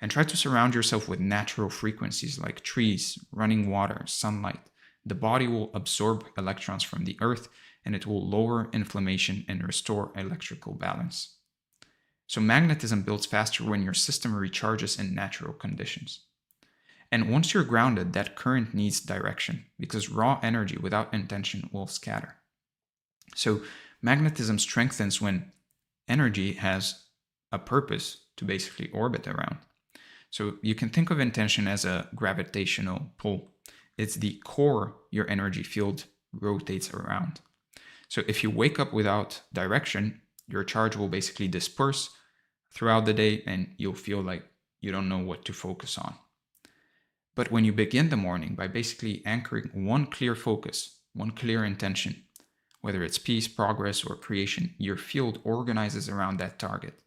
Speaker 1: And try to surround yourself with natural frequencies like trees, running water, sunlight. The body will absorb electrons from the earth, and it will lower inflammation and restore electrical balance. So magnetism builds faster when your system recharges in natural conditions. And once you're grounded, that current needs direction because raw energy without intention will scatter. So magnetism strengthens when energy has a purpose to basically orbit around. So you can think of intention as a gravitational pull. It's the core your energy field rotates around. So if you wake up without direction, your charge will basically disperse throughout the day and you'll feel like you don't know what to focus on. But when you begin the morning by basically anchoring one clear focus, one clear intention, whether it's peace, progress, or creation, your field organizes around that target.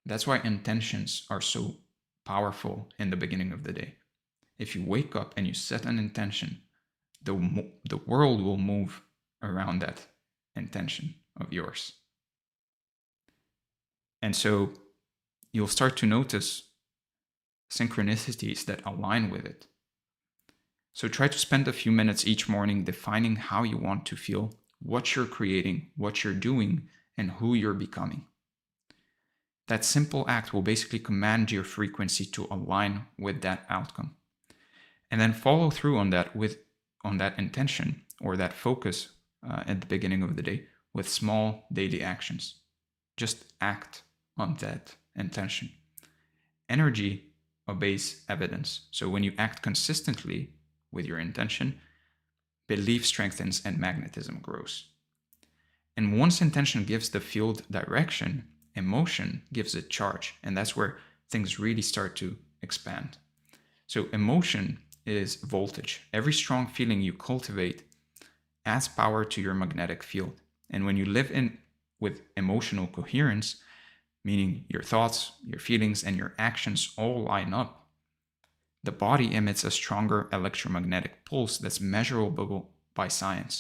Speaker 1: That's why intentions are so powerful in the beginning of the day. If you wake up and you set an intention, the world will move around that intention of yours. And so you'll start to notice synchronicities that align with it. So try to spend a few minutes each morning defining how you want to feel, what you're creating, what you're doing, and who you're becoming. That simple act will basically command your frequency to align with that outcome. And then follow through on that intention or that focus at the beginning of the day with small daily actions. Just act on that intention. Energy obeys evidence. So when you act consistently with your intention, belief strengthens and magnetism grows. And once intention gives the field direction, emotion gives it charge. And that's where things really start to expand. So emotion is voltage. Every strong feeling you cultivate adds power to your magnetic field. And when you live in with emotional coherence, meaning your thoughts, your feelings, and your actions all line up, the body emits a stronger electromagnetic pulse that's measurable by science.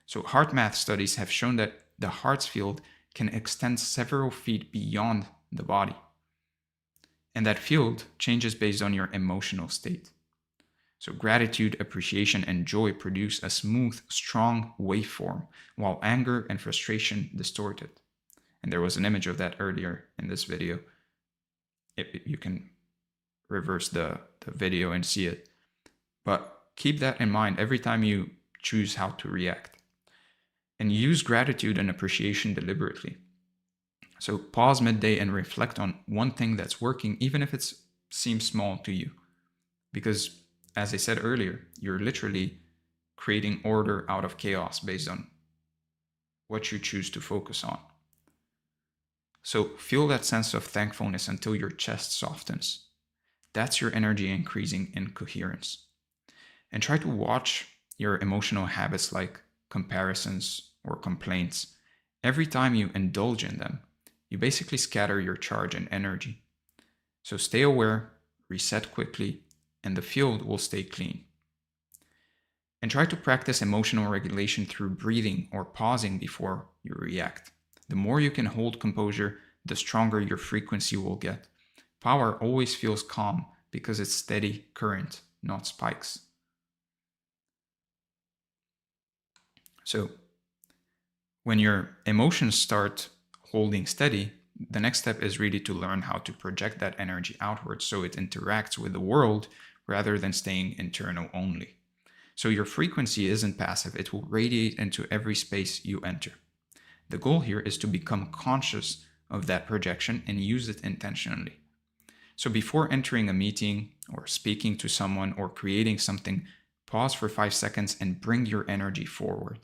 Speaker 1: So heart math studies have shown that the heart's field can extend several feet beyond the body. And that field changes based on your emotional state. So gratitude, appreciation, and joy produce a smooth, strong waveform, while anger and frustration distort it. And there was an image of that earlier in this video. You can reverse the video and see it. But keep that in mind every time you choose how to react. And use gratitude and appreciation deliberately. So pause midday and reflect on one thing that's working, even if it seems small to you. Because, as I said earlier, you're literally creating order out of chaos based on what you choose to focus on. So feel that sense of thankfulness until your chest softens. That's your energy increasing in coherence. And try to watch your emotional habits like comparisons or complaints. Every time you indulge in them, you basically scatter your charge and energy. So stay aware, reset quickly, and the field will stay clean. And try to practice emotional regulation through breathing or pausing before you react. The more you can hold composure, the stronger your frequency will get. Power always feels calm because it's steady current, not spikes. So when your emotions start holding steady, the next step is really to learn how to project that energy outwards so it interacts with the world rather than staying internal only. So your frequency isn't passive, it will radiate into every space you enter. The goal here is to become conscious of that projection and use it intentionally. So before entering a meeting or speaking to someone or creating something, pause for 5 seconds and bring your energy forward.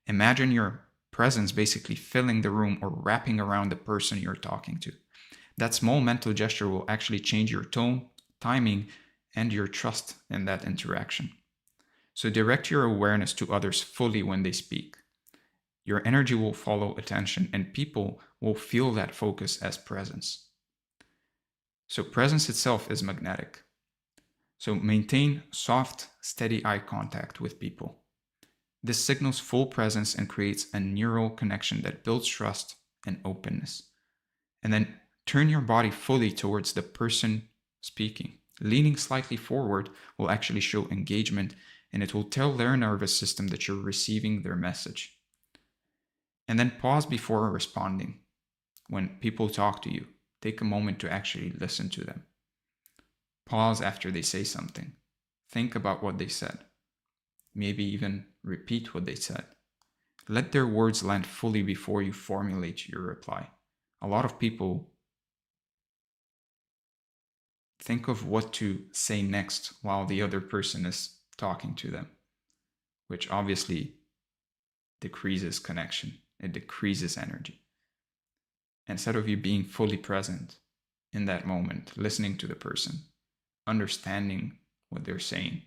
Speaker 1: Imagine your presence basically filling the room or wrapping around the person you're talking to. That small mental gesture will actually change your tone, timing, and your trust in that interaction. So direct your awareness to others fully when they speak. Your energy will follow attention and people will feel that focus as presence. So presence itself is magnetic. So maintain soft, steady eye contact with people. This signals full presence and creates a neural connection that builds trust and openness. And then turn your body fully towards the person speaking. Leaning slightly forward will actually show engagement, and it will tell their nervous system that you're receiving their message. And then pause before responding. When people talk to you, take a moment to actually listen to them. Pause after they say something. Think about what they said. Maybe even repeat what they said. Let their words land fully before you formulate your reply. A lot of people think of what to say next while the other person is talking to them, which obviously decreases connection. It decreases energy. Instead of you being fully present in that moment, listening to the person, understanding what they're saying,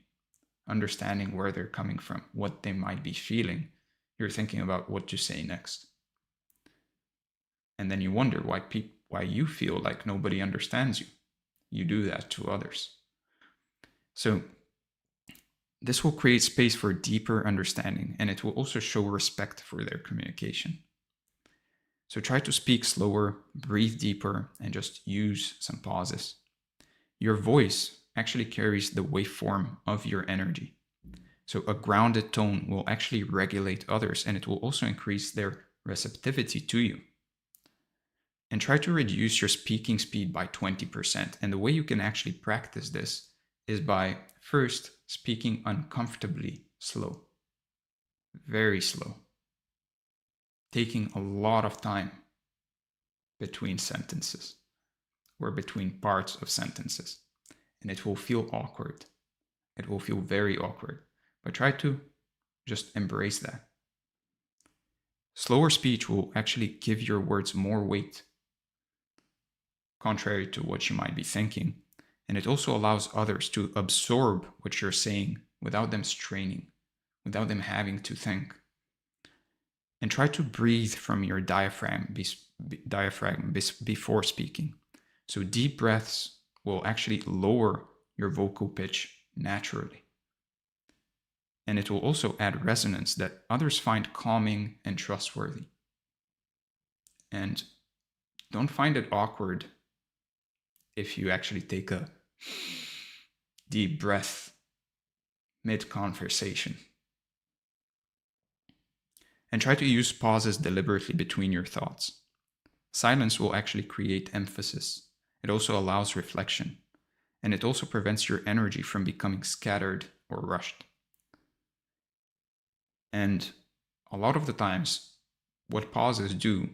Speaker 1: understanding where they're coming from, what they might be feeling, you're thinking about what to say next. And then you wonder why you feel like nobody understands you. You do that to others. So this will create space for deeper understanding, and it will also show respect for their communication. So try to speak slower, breathe deeper, and just use some pauses. Your voice actually carries the waveform of your energy. So a grounded tone will actually regulate others, and it will also increase their receptivity to you. And try to reduce your speaking speed by 20%. And the way you can actually practice this is by first speaking uncomfortably slow, very slow, taking a lot of time between sentences or between parts of sentences. And it will feel awkward. It will feel very awkward. But try to just embrace that. Slower speech will actually give your words more weight, contrary to what you might be thinking. And it also allows others to absorb what you're saying without them straining, without them having to think. And try to breathe from your diaphragm before speaking. So deep breaths will actually lower your vocal pitch naturally. And it will also add resonance that others find calming and trustworthy. And don't find it awkward if you actually take a deep breath mid-conversation. And try to use pauses deliberately between your thoughts. Silence will actually create emphasis. It also allows reflection. And it also prevents your energy from becoming scattered or rushed. And a lot of the times, what pauses do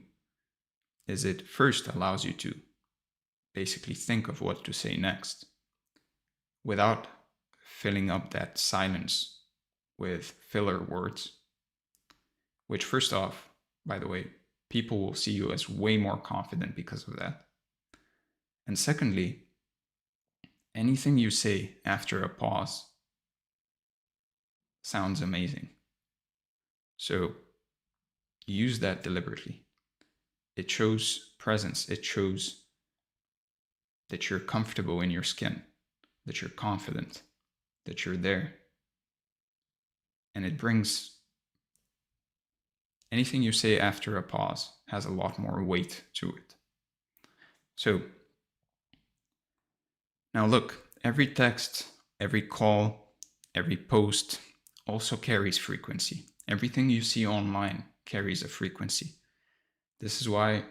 Speaker 1: is it first allows you to basically think of what to say next without filling up that silence with filler words, which first off, by the way, people will see you as way more confident because of that. And secondly, anything you say after a pause sounds amazing. So use that deliberately. It shows presence. It shows that you're comfortable in your skin, that you're confident, that you're there. And it brings anything you say after a pause has a lot more weight to it. So now look, every text, every call, every post also carries frequency. Everything you see online carries a frequency. This is why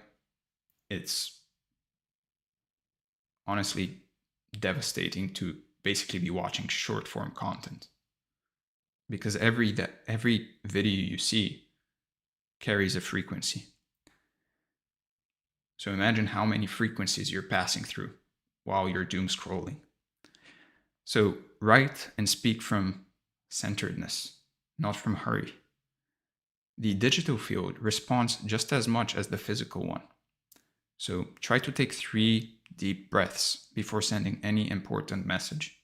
Speaker 1: it's honestly devastating to basically be watching short form content, because every video you see carries a frequency. So imagine how many frequencies you're passing through while you're doom scrolling. So write and speak from centeredness, not from hurry. The digital field responds just as much as the physical one. So try to take 3 deep breaths before sending any important message.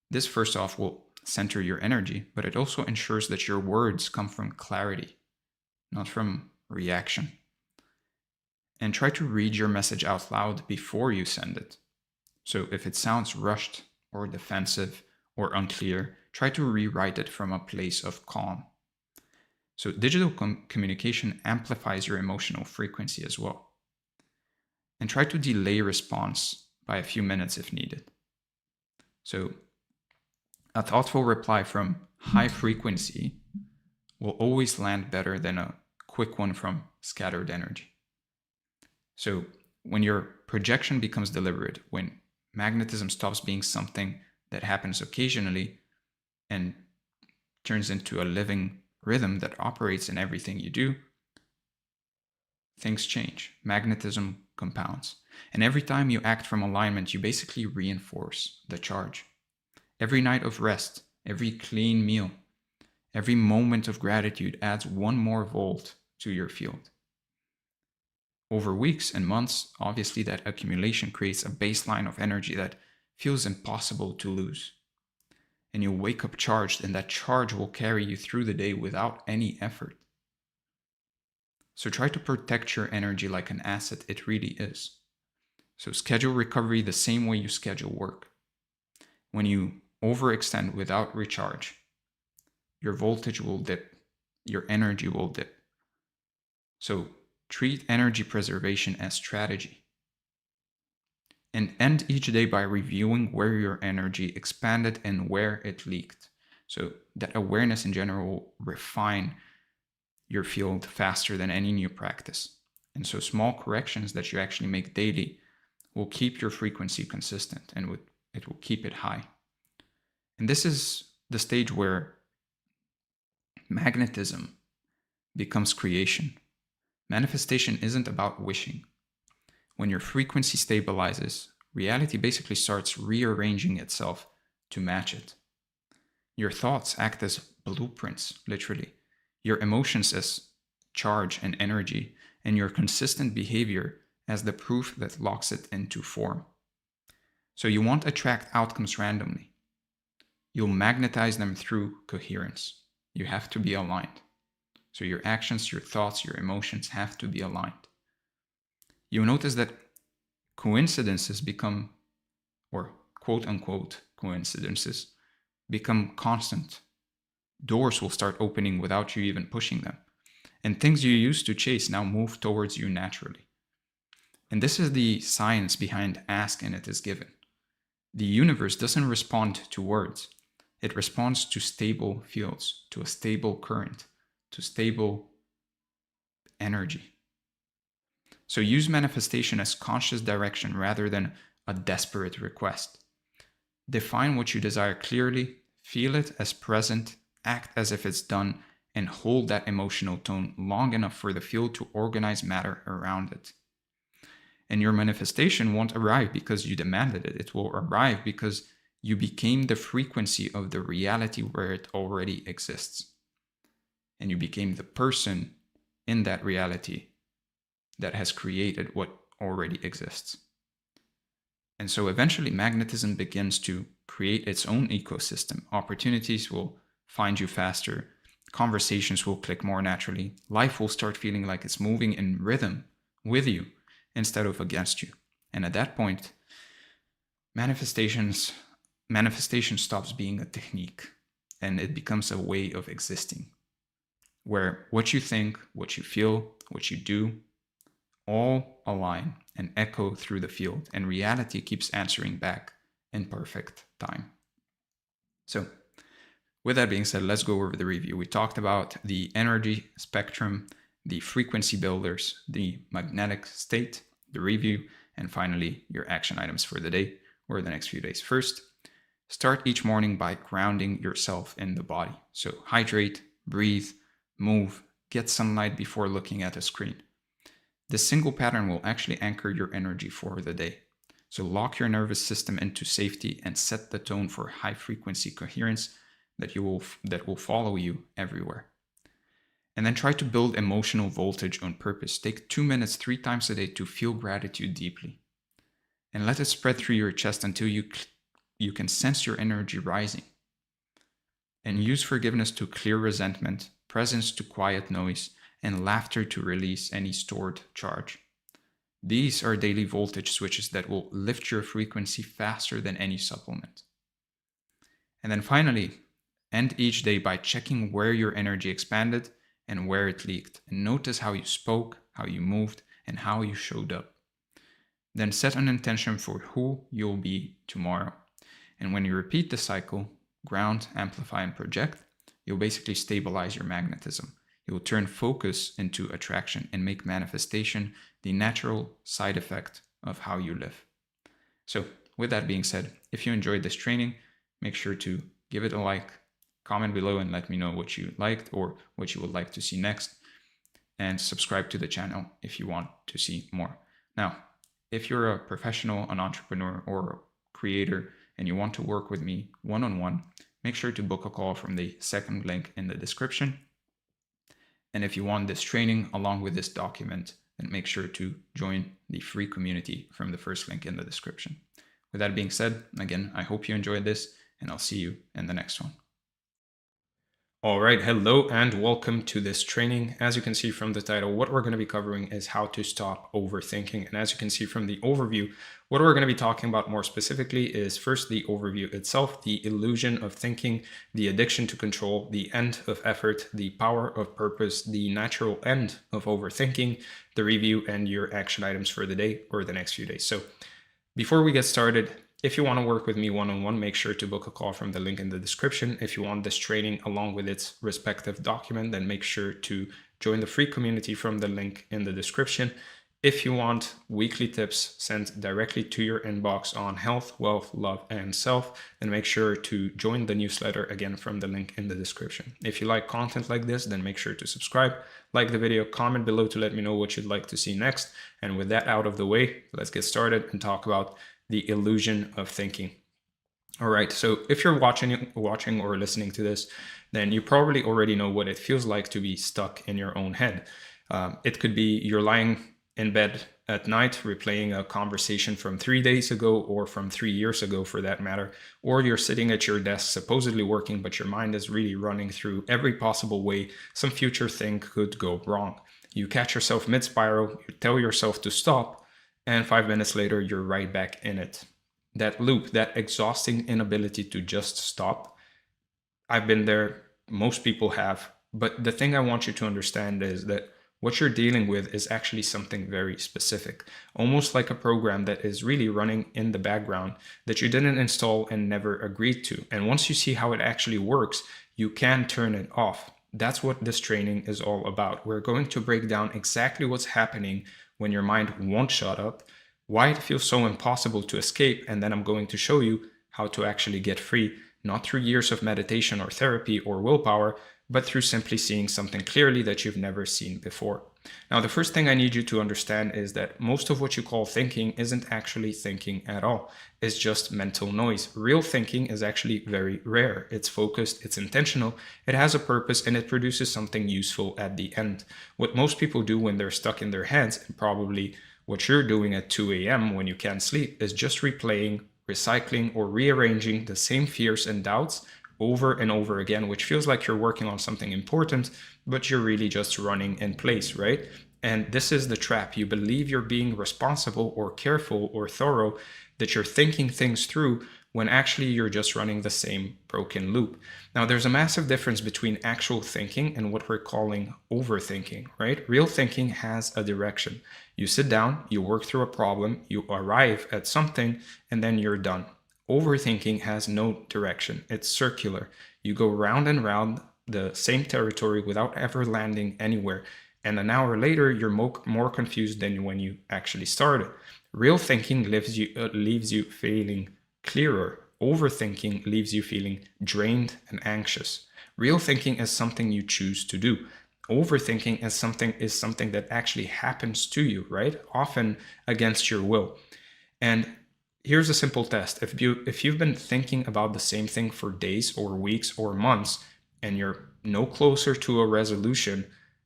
Speaker 1: This first off will center your energy, but it also ensures that your words come from clarity, not from reaction. And try to read your message out loud before you send it. So if it sounds rushed or defensive or unclear, try to rewrite it from a place of calm. So digital communication amplifies your emotional frequency as well. And try to delay response by a few minutes if needed. So a thoughtful reply from high frequency will always land better than a quick one from scattered energy. So when your projection becomes deliberate, when magnetism stops being something that happens occasionally and turns into a living rhythm that operates in everything you do, things change. Magnetism compounds. And every time you act from alignment, you basically reinforce the charge. Every night of rest, every clean meal, every moment of gratitude adds 1 more volt to your field. Over weeks and months, obviously that accumulation creates a baseline of energy that feels impossible to lose. And you'll wake up charged, and that charge will carry you through the day without any effort. So try to protect your energy like an asset it really is. So schedule recovery the same way you schedule work. When you overextend without recharge, your voltage will dip, your energy will dip. So treat energy preservation as strategy. And end each day by reviewing where your energy expanded and where it leaked. So that awareness in general will refine your field faster than any new practice. And so small corrections that you actually make daily will keep your frequency consistent, and it will keep it high. And this is the stage where magnetism becomes creation. Manifestation isn't about wishing. When your frequency stabilizes, reality basically starts rearranging itself to match it. Your thoughts act as blueprints, literally. Your emotions as charge and energy, and your consistent behavior as the proof that locks it into form. So you won't attract outcomes randomly. You'll magnetize them through coherence. You have to be aligned. So your actions, your thoughts, your emotions have to be aligned. You'll notice that coincidences become, or quote unquote coincidences, become constant. Doors will start opening without you even pushing them. And things you used to chase now move towards you naturally. And this is the science behind ask and it is given. The universe doesn't respond to words. It responds to stable fields, to a stable current, to stable energy. So use manifestation as conscious direction rather than a desperate request. Define what you desire clearly, feel it as present, act as if it's done, and hold that emotional tone long enough for the field to organize matter around it. And your manifestation won't arrive because you demanded it. It will arrive because you became the frequency of the reality where it already exists. And you became the person in that reality that has created what already exists. And so eventually magnetism begins to create its own ecosystem. Opportunities will find you faster. Conversations will click more naturally. Life will start feeling like it's moving in rhythm with you instead of against you. And at that point, manifestation stops being a technique and it becomes a way of existing, where what you think, what you feel, what you do, all align and echo through the field, and reality keeps answering back in perfect time. So, with that being said, let's go over the review. We talked about the energy spectrum, the frequency builders, the magnetic state, the review, and finally, your action items for the day or the next few days. First, start each morning by grounding yourself in the body. So, hydrate, breathe, move, get sunlight before looking at a screen. This single pattern will actually anchor your energy for the day. So lock your nervous system into safety and set the tone for high frequency coherence that will follow you everywhere. And then try to build emotional voltage on purpose. Take 2 minutes 3 times a day to feel gratitude deeply. And let it spread through your chest until you can sense your energy rising. And use forgiveness to clear resentment, presence to quiet noise, and laughter to release any stored charge. These are daily voltage switches that will lift your frequency faster than any supplement. And then finally, end each day by checking where your energy expanded and where it leaked. And notice how you spoke, how you moved, and how you showed up. Then set an intention for who you'll be tomorrow. And when you repeat the cycle, ground, amplify, and project, you'll basically stabilize your magnetism. You will turn focus into attraction and make manifestation the natural side effect of how you live. So with that being said, if you enjoyed this training, make sure to give it a like, comment below and let me know what you liked or what you would like to see next, and subscribe to the channel if you want to see more. Now, if you're a professional, an entrepreneur, or a creator, and you want to work with me one-on-one, make sure to book a call from the second link in the description. And if you want this training along with this document, then make sure to join the free community from the first link in the description. With that being said, again, I hope you enjoyed this, and I'll see you in the next one.
Speaker 2: All right, hello and welcome to this training. As you can see from the title, what we're going to be covering is how to stop overthinking. And as you can see from the overview, what we're going to be talking about more specifically is first the overview itself, the illusion of thinking, the addiction to control, the end of effort, the power of purpose, the natural end of overthinking, the review, and your action items for the day or the next few days. So before we get started, if you want to work with me one-on-one, make sure to book a call from the link in the description. If you want this training along with its respective document, then make sure to join the free community from the link in the description. If you want weekly tips sent directly to your inbox on health, wealth, love, and self, then make sure to join the newsletter again from the link in the description. If you like content like this, then make sure to subscribe, like the video, comment below to let me know what you'd like to see next. And with that out of the way, let's get started and talk about the illusion of thinking. All right, so if you're watching or listening to this, then you probably already know what it feels like to be stuck in your own head. It could be you're lying in bed at night replaying a conversation from 3 days ago or from 3 years ago for that matter, or you're sitting at your desk supposedly working, but your mind is really running through every possible way some future thing could go wrong. You catch yourself mid-spiral, you tell yourself to stop, and 5 minutes later you're right back in it. That loop, that exhausting inability to just stop, I've been there, most people have, but the thing I want you to understand is that what you're dealing with is actually something very specific, almost like a program that is really running in the background that you didn't install and never agreed to. And once you see how it actually works, you can turn it off. That's what this training is all about. We're going to break down exactly what's happening when your mind won't shut up, why it feels so impossible to escape, and then I'm going to show you how to actually get free, not through years of meditation or therapy or willpower, but through simply seeing something clearly that you've never seen before. Now, the first thing I need you to understand is that most of what you call thinking isn't actually thinking at all. It's just mental noise. Real thinking is actually very rare. It's focused, it's intentional, it has a purpose, and it produces something useful at the end. What most people do when they're stuck in their heads, and probably what you're doing at 2 a.m. when you can't sleep, is just replaying, recycling, or rearranging the same fears and doubts over and over again, which feels like you're working on something important, but you're really just running in place, right? And this is the trap. You believe you're being responsible or careful or thorough, that you're thinking things through, when actually you're just running the same broken loop. Now, there's a massive difference between actual thinking and what we're calling overthinking, right? Real thinking has a direction. You sit down, you work through a problem, you arrive at something, and then you're done. Overthinking has no direction. It's circular. You go round and round the same territory without ever landing anywhere. And an hour later, you're more confused than when you actually started. Real thinking leaves you feeling clearer. Overthinking leaves you feeling drained and anxious. Real thinking is something you choose to do. Overthinking is something that actually happens to you, right? Often against your will. And here's a simple test. If you've been thinking about the same thing for days or weeks or months and you're no closer to a resolution,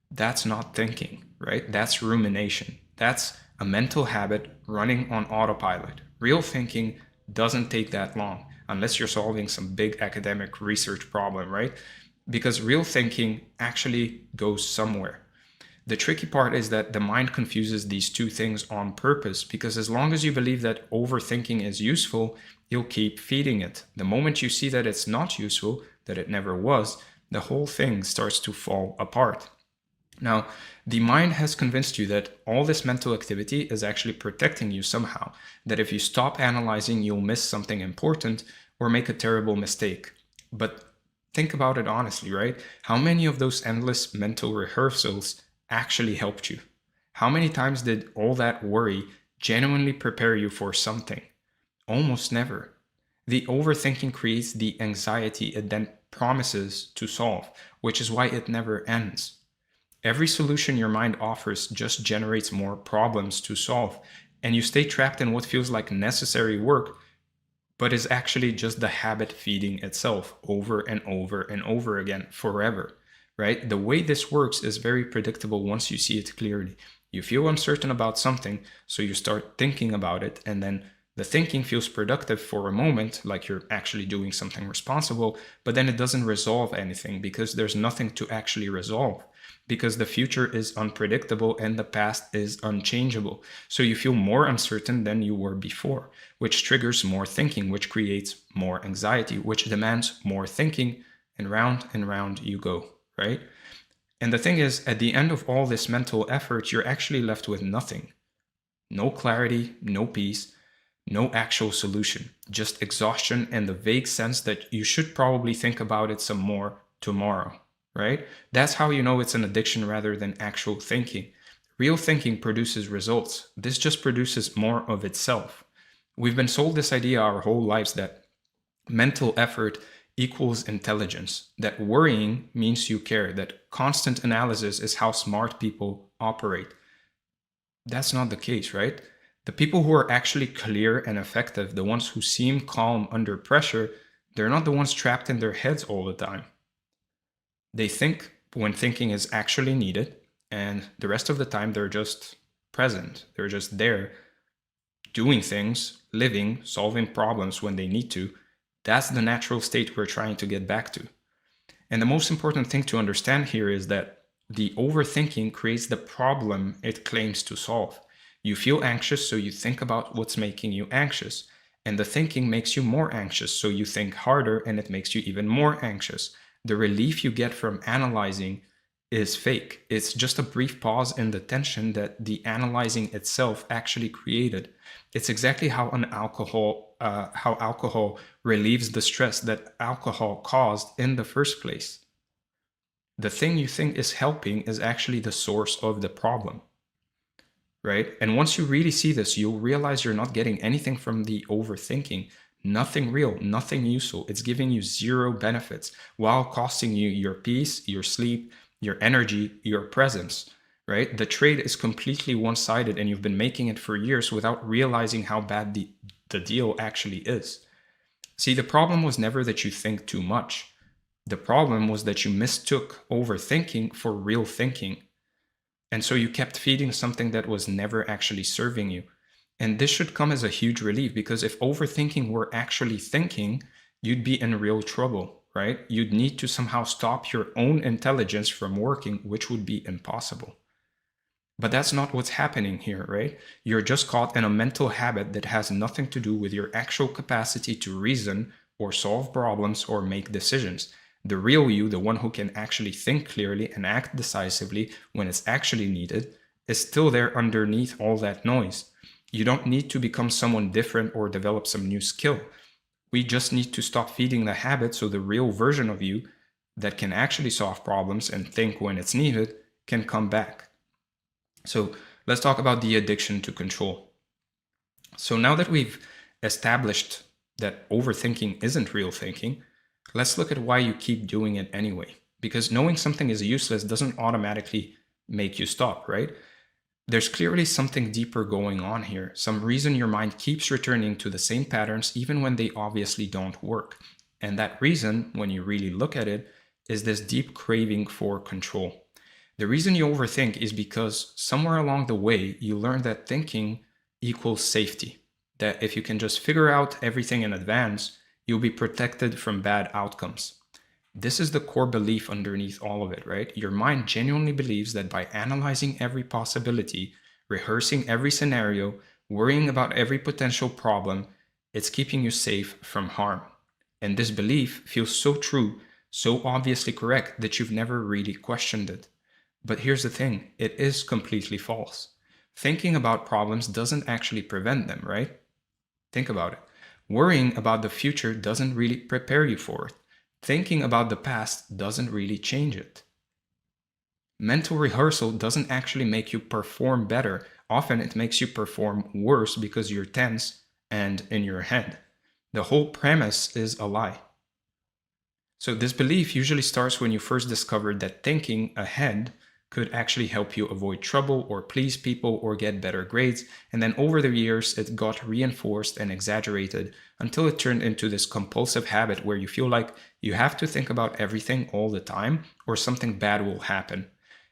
Speaker 2: that's not thinking, right? That's rumination. That's a mental habit running on autopilot. Real thinking doesn't take that long unless you're solving some big academic research problem, right? Because real thinking actually goes somewhere. The tricky part is that the mind confuses these two things on purpose, because as long as you believe that overthinking is useful, you'll keep feeding it. The moment you see that it's not useful, that it never was, the whole thing starts to fall apart. Now, the mind has convinced you that all this mental activity is actually protecting you somehow, that if you stop analyzing, you'll miss something important or make a terrible mistake. But think about it honestly, right? How many of those endless mental rehearsals actually helped you? How many times did all that worry genuinely prepare you for something? Almost never. The overthinking creates the anxiety it then promises to solve, which is why it never ends. Every solution your mind offers just generates more problems to solve, and you stay trapped in what feels like necessary work, but is actually just the habit feeding itself over and over and over again forever. Right? The way this works is very predictable once you see it clearly. You feel uncertain about something, so you start thinking about it, and then the thinking feels productive for a moment, like you're actually doing something responsible, but then it doesn't resolve anything because there's nothing to actually resolve, because the future is unpredictable and the past is unchangeable. So you feel more uncertain than you were before, which triggers more thinking, which creates more anxiety, which demands more thinking, and round you go. Right? And the thing is, at the end of all this mental effort, you're actually left with nothing. No clarity, no peace, no actual solution, just exhaustion and the vague sense that you should probably think about it some more tomorrow, right? That's how you know it's an addiction rather than actual thinking. Real thinking produces results. This just produces more of itself. We've been sold this idea our whole lives that mental effort equals intelligence, that worrying means you care, that constant analysis is how smart people operate. That's not the case, right? The people who are actually clear and effective, the ones who seem calm under pressure, they're not the ones trapped in their heads all the time. They think when thinking is actually needed, and the rest of the time they're just present. They're just there doing things, living, solving problems when they need to. That's the natural state we're trying to get back to. And the most important thing to understand here is that the overthinking creates the problem it claims to solve. You feel anxious, so you think about what's making you anxious. And the thinking makes you more anxious, so you think harder and it makes you even more anxious. The relief you get from analyzing is fake. It's just a brief pause in the tension that the analyzing itself actually created. It's exactly how alcohol relieves the stress that alcohol caused in the first place. The thing you think is helping is actually the source of the problem, right? And once you really see this, you'll realize you're not getting anything from the overthinking. Nothing real, nothing useful. It's giving you zero benefits while costing you your peace, your sleep, your energy, your presence, right? The trade is completely one-sided and you've been making it for years without realizing how bad the deal actually is. See, the problem was never that you think too much. The problem was that you mistook overthinking for real thinking. And so you kept feeding something that was never actually serving you. And this should come as a huge relief, because if overthinking were actually thinking, you'd be in real trouble, right? You'd need to somehow stop your own intelligence from working, which would be impossible. But that's not what's happening here, right? You're just caught in a mental habit that has nothing to do with your actual capacity to reason or solve problems or make decisions. The real you, the one who can actually think clearly and act decisively when it's actually needed, is still there underneath all that noise. You don't need to become someone different or develop some new skill. We just need to stop feeding the habit so the real version of you that can actually solve problems and think when it's needed can come back. So let's talk about the addiction to control. So now that we've established that overthinking isn't real thinking, let's look at why you keep doing it anyway. Because knowing something is useless doesn't automatically make you stop, right? There's clearly something deeper going on here, some reason your mind keeps returning to the same patterns even when they obviously don't work. And that reason, when you really look at it, is this deep craving for control. The reason you overthink is because somewhere along the way, you learn that thinking equals safety. That if you can just figure out everything in advance, you'll be protected from bad outcomes. This is the core belief underneath all of it, right? Your mind genuinely believes that by analyzing every possibility, rehearsing every scenario, worrying about every potential problem, it's keeping you safe from harm. And this belief feels so true, so obviously correct that you've never really questioned it. But here's the thing, it is completely false. Thinking about problems doesn't actually prevent them, right? Think about it. Worrying about the future doesn't really prepare you for it. Thinking about the past doesn't really change it. Mental rehearsal doesn't actually make you perform better. Often it makes you perform worse because you're tense and in your head. The whole premise is a lie. So this belief usually starts when you first discovered that thinking ahead could actually help you avoid trouble or please people or get better grades, and then over the years it got reinforced and exaggerated until it turned into this compulsive habit where you feel like you have to think about everything all the time or something bad will happen.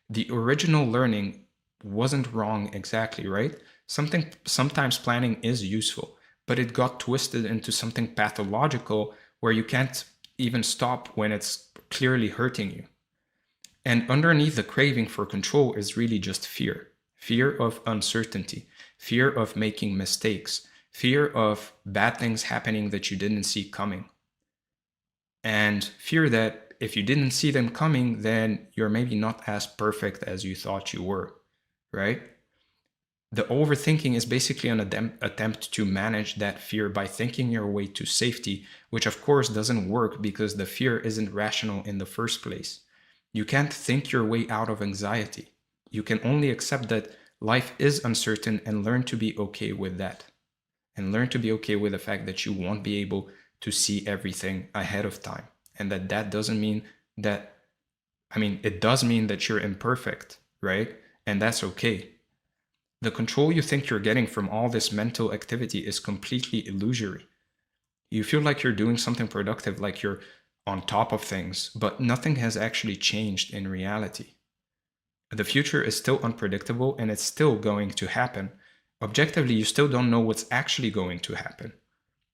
Speaker 2: The original learning wasn't wrong exactly, right? Sometimes planning is useful, but it got twisted into something pathological where you can't even stop when it's clearly hurting you. And underneath the craving for control is really just fear. Fear of uncertainty, fear of making mistakes, fear of bad things happening that you didn't see coming. And fear that if you didn't see them coming, then you're maybe not as perfect as you thought you were, right? The overthinking is basically an attempt to manage that fear by thinking your way to safety, which of course doesn't work because the fear isn't rational in the first place. You can't think your way out of anxiety. You can only accept that life is uncertain and learn to be okay with that. And learn to be okay with the fact that you won't be able to see everything ahead of time. And that doesn't mean that, it does mean that you're imperfect, right? And that's okay. The control you think you're getting from all this mental activity is completely illusory. You feel like you're doing something productive, like you're on top of things, but nothing has actually changed in reality. The future is still unpredictable and it's still going to happen. Objectively, you still don't know what's actually going to happen.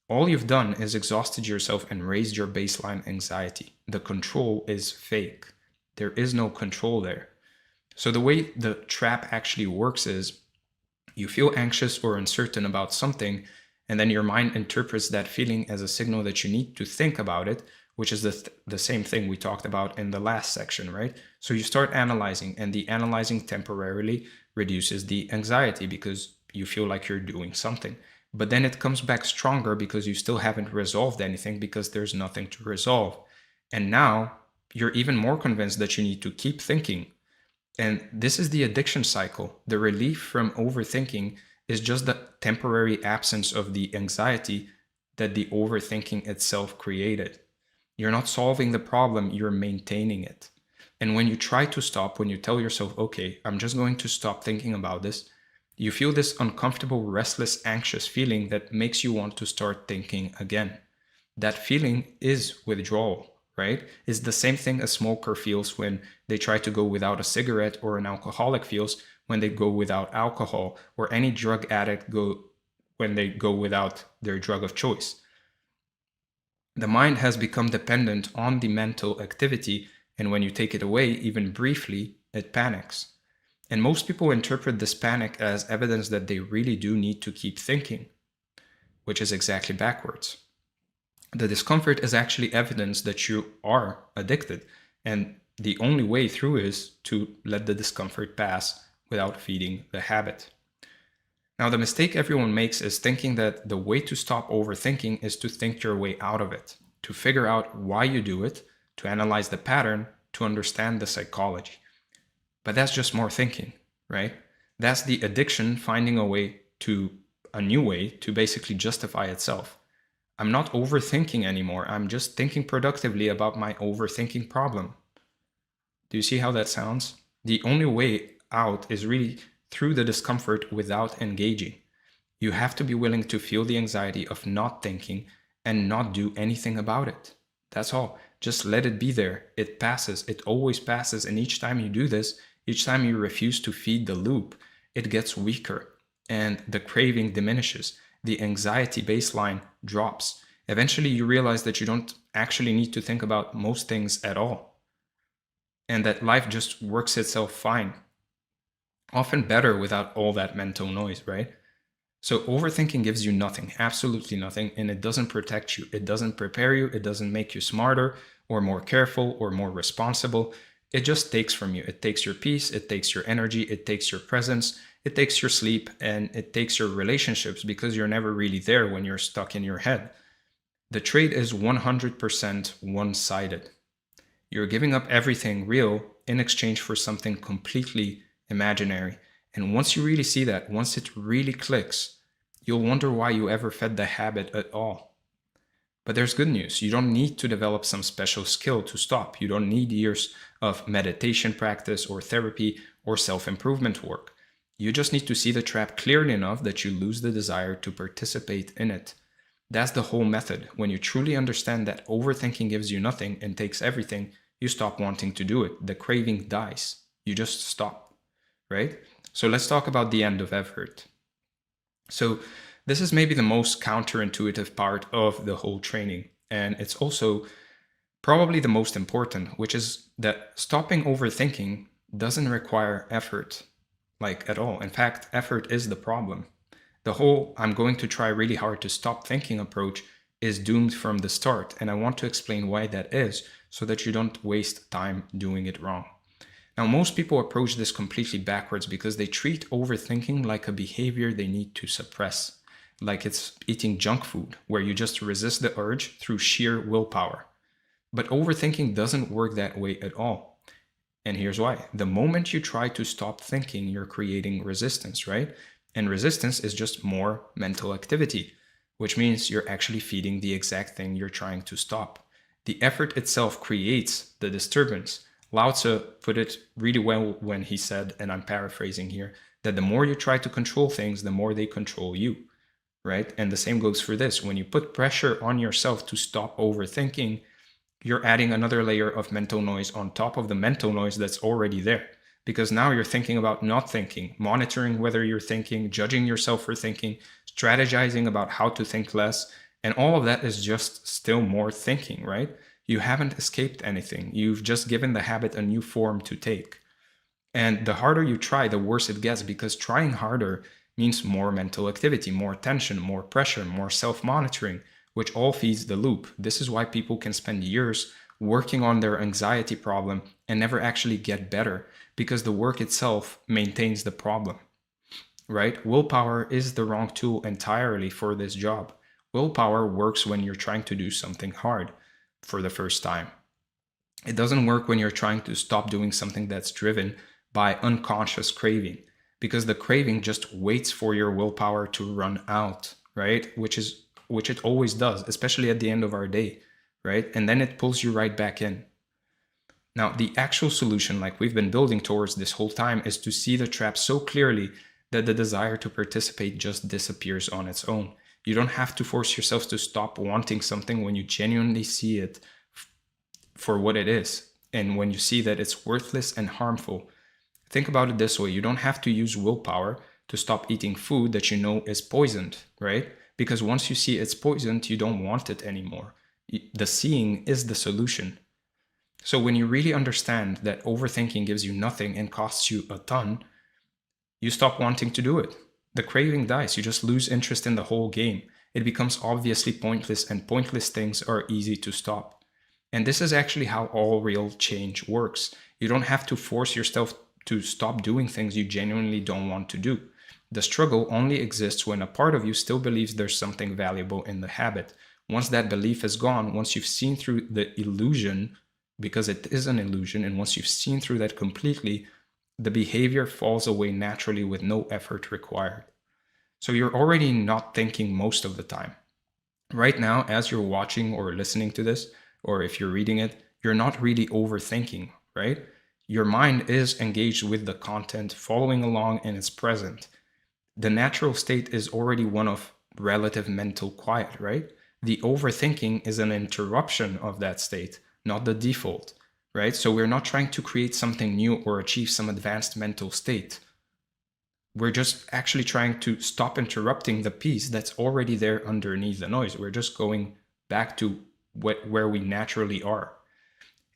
Speaker 2: All you've done is exhausted yourself and raised your baseline anxiety. The control is fake. There is no control there. So the way the trap actually works is you feel anxious or uncertain about something, and then your mind interprets that feeling as a signal that you need to think about it, which is the same thing we talked about in the last section, right? So you start analyzing, and the analyzing temporarily reduces the anxiety because you feel like you're doing something. But then it comes back stronger because you still haven't resolved anything because there's nothing to resolve. And now you're even more convinced that you need to keep thinking. And this is the addiction cycle. The relief from overthinking is just the temporary absence of the anxiety that the overthinking itself created. You're not solving the problem, you're maintaining it. And when you try to stop, when you tell yourself, okay, I'm just going to stop thinking about this, you feel this uncomfortable, restless, anxious feeling that makes you want to start thinking again. That feeling is withdrawal, right? It's the same thing a smoker feels when they try to go without a cigarette, or an alcoholic feels when they go without alcohol, or any drug addict when they go without their drug of choice. The mind has become dependent on the mental activity, and when you take it away, even briefly, it panics. And most people interpret this panic as evidence that they really do need to keep thinking, which is exactly backwards. The discomfort is actually evidence that you are addicted, and the only way through is to let the discomfort pass without feeding the habit. Now, the mistake everyone makes is thinking that the way to stop overthinking is to think your way out of it, to figure out why you do it, to analyze the pattern, to understand the psychology. But that's just more thinking, right? That's the addiction finding a new way to basically justify itself. I'm not overthinking anymore. I'm just thinking productively about my overthinking problem. Do you see how that sounds? The only way out is really through the discomfort without engaging. You have to be willing to feel the anxiety of not thinking and not do anything about it. That's all. Just let it be there. It passes. It always passes. And each time you do this, each time you refuse to feed the loop, it gets weaker and the craving diminishes. The anxiety baseline drops. Eventually, you realize that you don't actually need to think about most things at all, and that life just works itself fine. Often better without all that mental noise, right? So overthinking gives you nothing, absolutely nothing, and it doesn't protect you. It doesn't prepare you. It doesn't make you smarter or more careful or more responsible. It just takes from you. It takes your peace. It takes your energy. It takes your presence. It takes your sleep, and it takes your relationships because you're never really there when you're stuck in your head. The trade is 100% one-sided. You're giving up everything real in exchange for something completely imaginary. And once you really see that, once it really clicks, you'll wonder why you ever fed the habit at all. But there's good news. You don't need to develop some special skill to stop. You don't need years of meditation practice or therapy or self-improvement work. You just need to see the trap clearly enough that you lose the desire to participate in it. That's the whole method. When you truly understand that overthinking gives you nothing and takes everything, you stop wanting to do it. The craving dies. You just stop, right? So let's talk about the end of effort. So this is maybe the most counterintuitive part of the whole training. And it's also probably the most important, which is that stopping overthinking doesn't require effort, like at all. In fact, effort is the problem. The whole I'm going to try really hard to stop thinking approach is doomed from the start. And I want to explain why that is so that you don't waste time doing it wrong. Now, most people approach this completely backwards because they treat overthinking like a behavior they need to suppress, like it's eating junk food, where you just resist the urge through sheer willpower. But overthinking doesn't work that way at all. And here's why. The moment you try to stop thinking, you're creating resistance, right? And resistance is just more mental activity, which means you're actually feeding the exact thing you're trying to stop. The effort itself creates the disturbance. Lao Tzu put it really well when he said, and I'm paraphrasing here, that the more you try to control things, the more they control you, right? And the same goes for this. When you put pressure on yourself to stop overthinking, you're adding another layer of mental noise on top of the mental noise that's already there. because now you're thinking about not thinking, monitoring whether you're thinking, judging yourself for thinking, strategizing about how to think less. And all of that is just still more thinking, right? You haven't escaped anything. You've just given the habit a new form to take. And the harder you try, the worse it gets, because trying harder means more mental activity, more tension, more pressure, more self-monitoring, which all feeds the loop. This is why people can spend years working on their anxiety problem and never actually get better, because the work itself maintains the problem, right? Willpower is the wrong tool entirely for this job. Willpower works when you're trying to do something hard for the first time. It doesn't work when you're trying to stop doing something that's driven by unconscious craving, because the craving just waits for your willpower to run out, right? Which it always does, especially at the end of our day, right? And then it pulls you right back in. Now, the actual solution, like we've been building towards this whole time, is to see the trap so clearly that the desire to participate just disappears on its own. You don't have to force yourself to stop wanting something when you genuinely see it for what it is, and when you see that it's worthless and harmful. Think about it this way: you don't have to use willpower to stop eating food that you know is poisoned, right? Because once you see it's poisoned, you don't want it anymore. The seeing is the solution. So when you really understand that overthinking gives you nothing and costs you a ton, you stop wanting to do it. The craving dies. You just lose interest in the whole game. It becomes obviously pointless, and pointless things are easy to stop. And this is actually how all real change works. You don't have to force yourself to stop doing things you genuinely don't want to do. The struggle only exists when a part of you still believes there's something valuable in the habit. Once that belief is gone, once you've seen through the illusion, because it is an illusion, and once you've seen through that completely, the behavior falls away naturally with no effort required. So you're already not thinking most of the time. Right now, as you're watching or listening to this, or if you're reading it, you're not really overthinking, right? Your mind is engaged with the content, following along, and it's present. The natural state is already one of relative mental quiet, right? The overthinking is an interruption of that state, not the default, right? So we're not trying to create something new or achieve some advanced mental state. We're just actually trying to stop interrupting the piece that's already there underneath the noise. We're just going back to where we naturally are.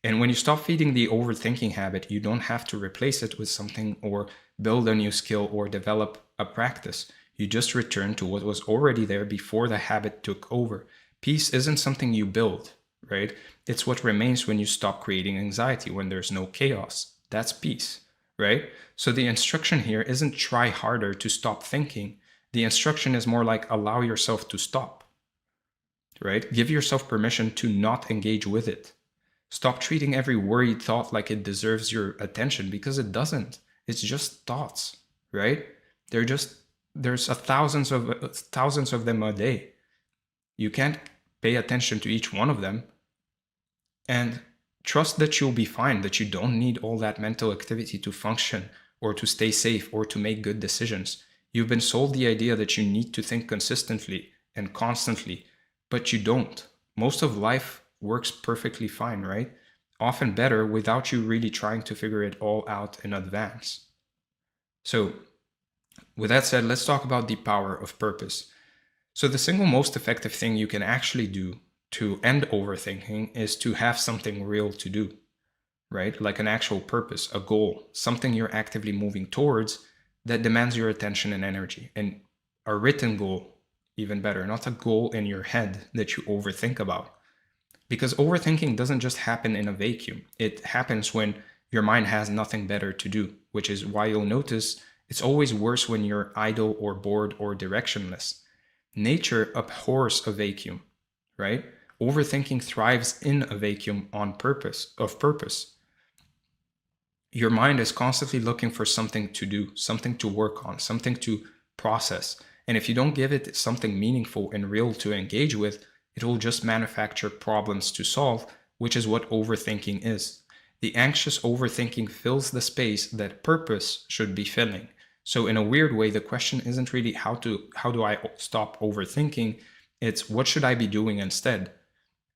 Speaker 2: And when you stop feeding the overthinking habit, you don't have to replace it with something or build a new skill or develop a practice. You just return to what was already there before the habit took over. Peace isn't something you build, right? It's what remains when you stop creating anxiety, when there's no chaos. That's peace, right? So the instruction here isn't try harder to stop thinking. The instruction is more like allow yourself to stop, right? Give yourself permission to not engage with it. Stop treating every worried thought like it deserves your attention, because it doesn't. It's just thoughts, right? There's thousands of them a day. You can't pay attention to each one of them. And trust that you'll be fine, that you don't need all that mental activity to function or to stay safe or to make good decisions. You've been sold the idea that you need to think consistently and constantly, but you don't. Most of life works perfectly fine, right? Often better without you really trying to figure it all out in advance. So, with that said, let's talk about the power of purpose. So the single most effective thing you can actually do to end overthinking is to have something real to do, right? Like an actual purpose, a goal, something you're actively moving towards that demands your attention and energy. And a written goal, even better, not a goal in your head that you overthink about. Because overthinking doesn't just happen in a vacuum. It happens when your mind has nothing better to do, which is why you'll notice it's always worse when you're idle or bored or directionless. Nature abhors a vacuum, right? Overthinking thrives in a vacuum of purpose. Your mind is constantly looking for something to do, something to work on, something to process. And if you don't give it something meaningful and real to engage with, it will just manufacture problems to solve, which is what overthinking is. The anxious overthinking fills the space that purpose should be filling. So in a weird way, the question isn't really how do I stop overthinking? It's what should I be doing instead?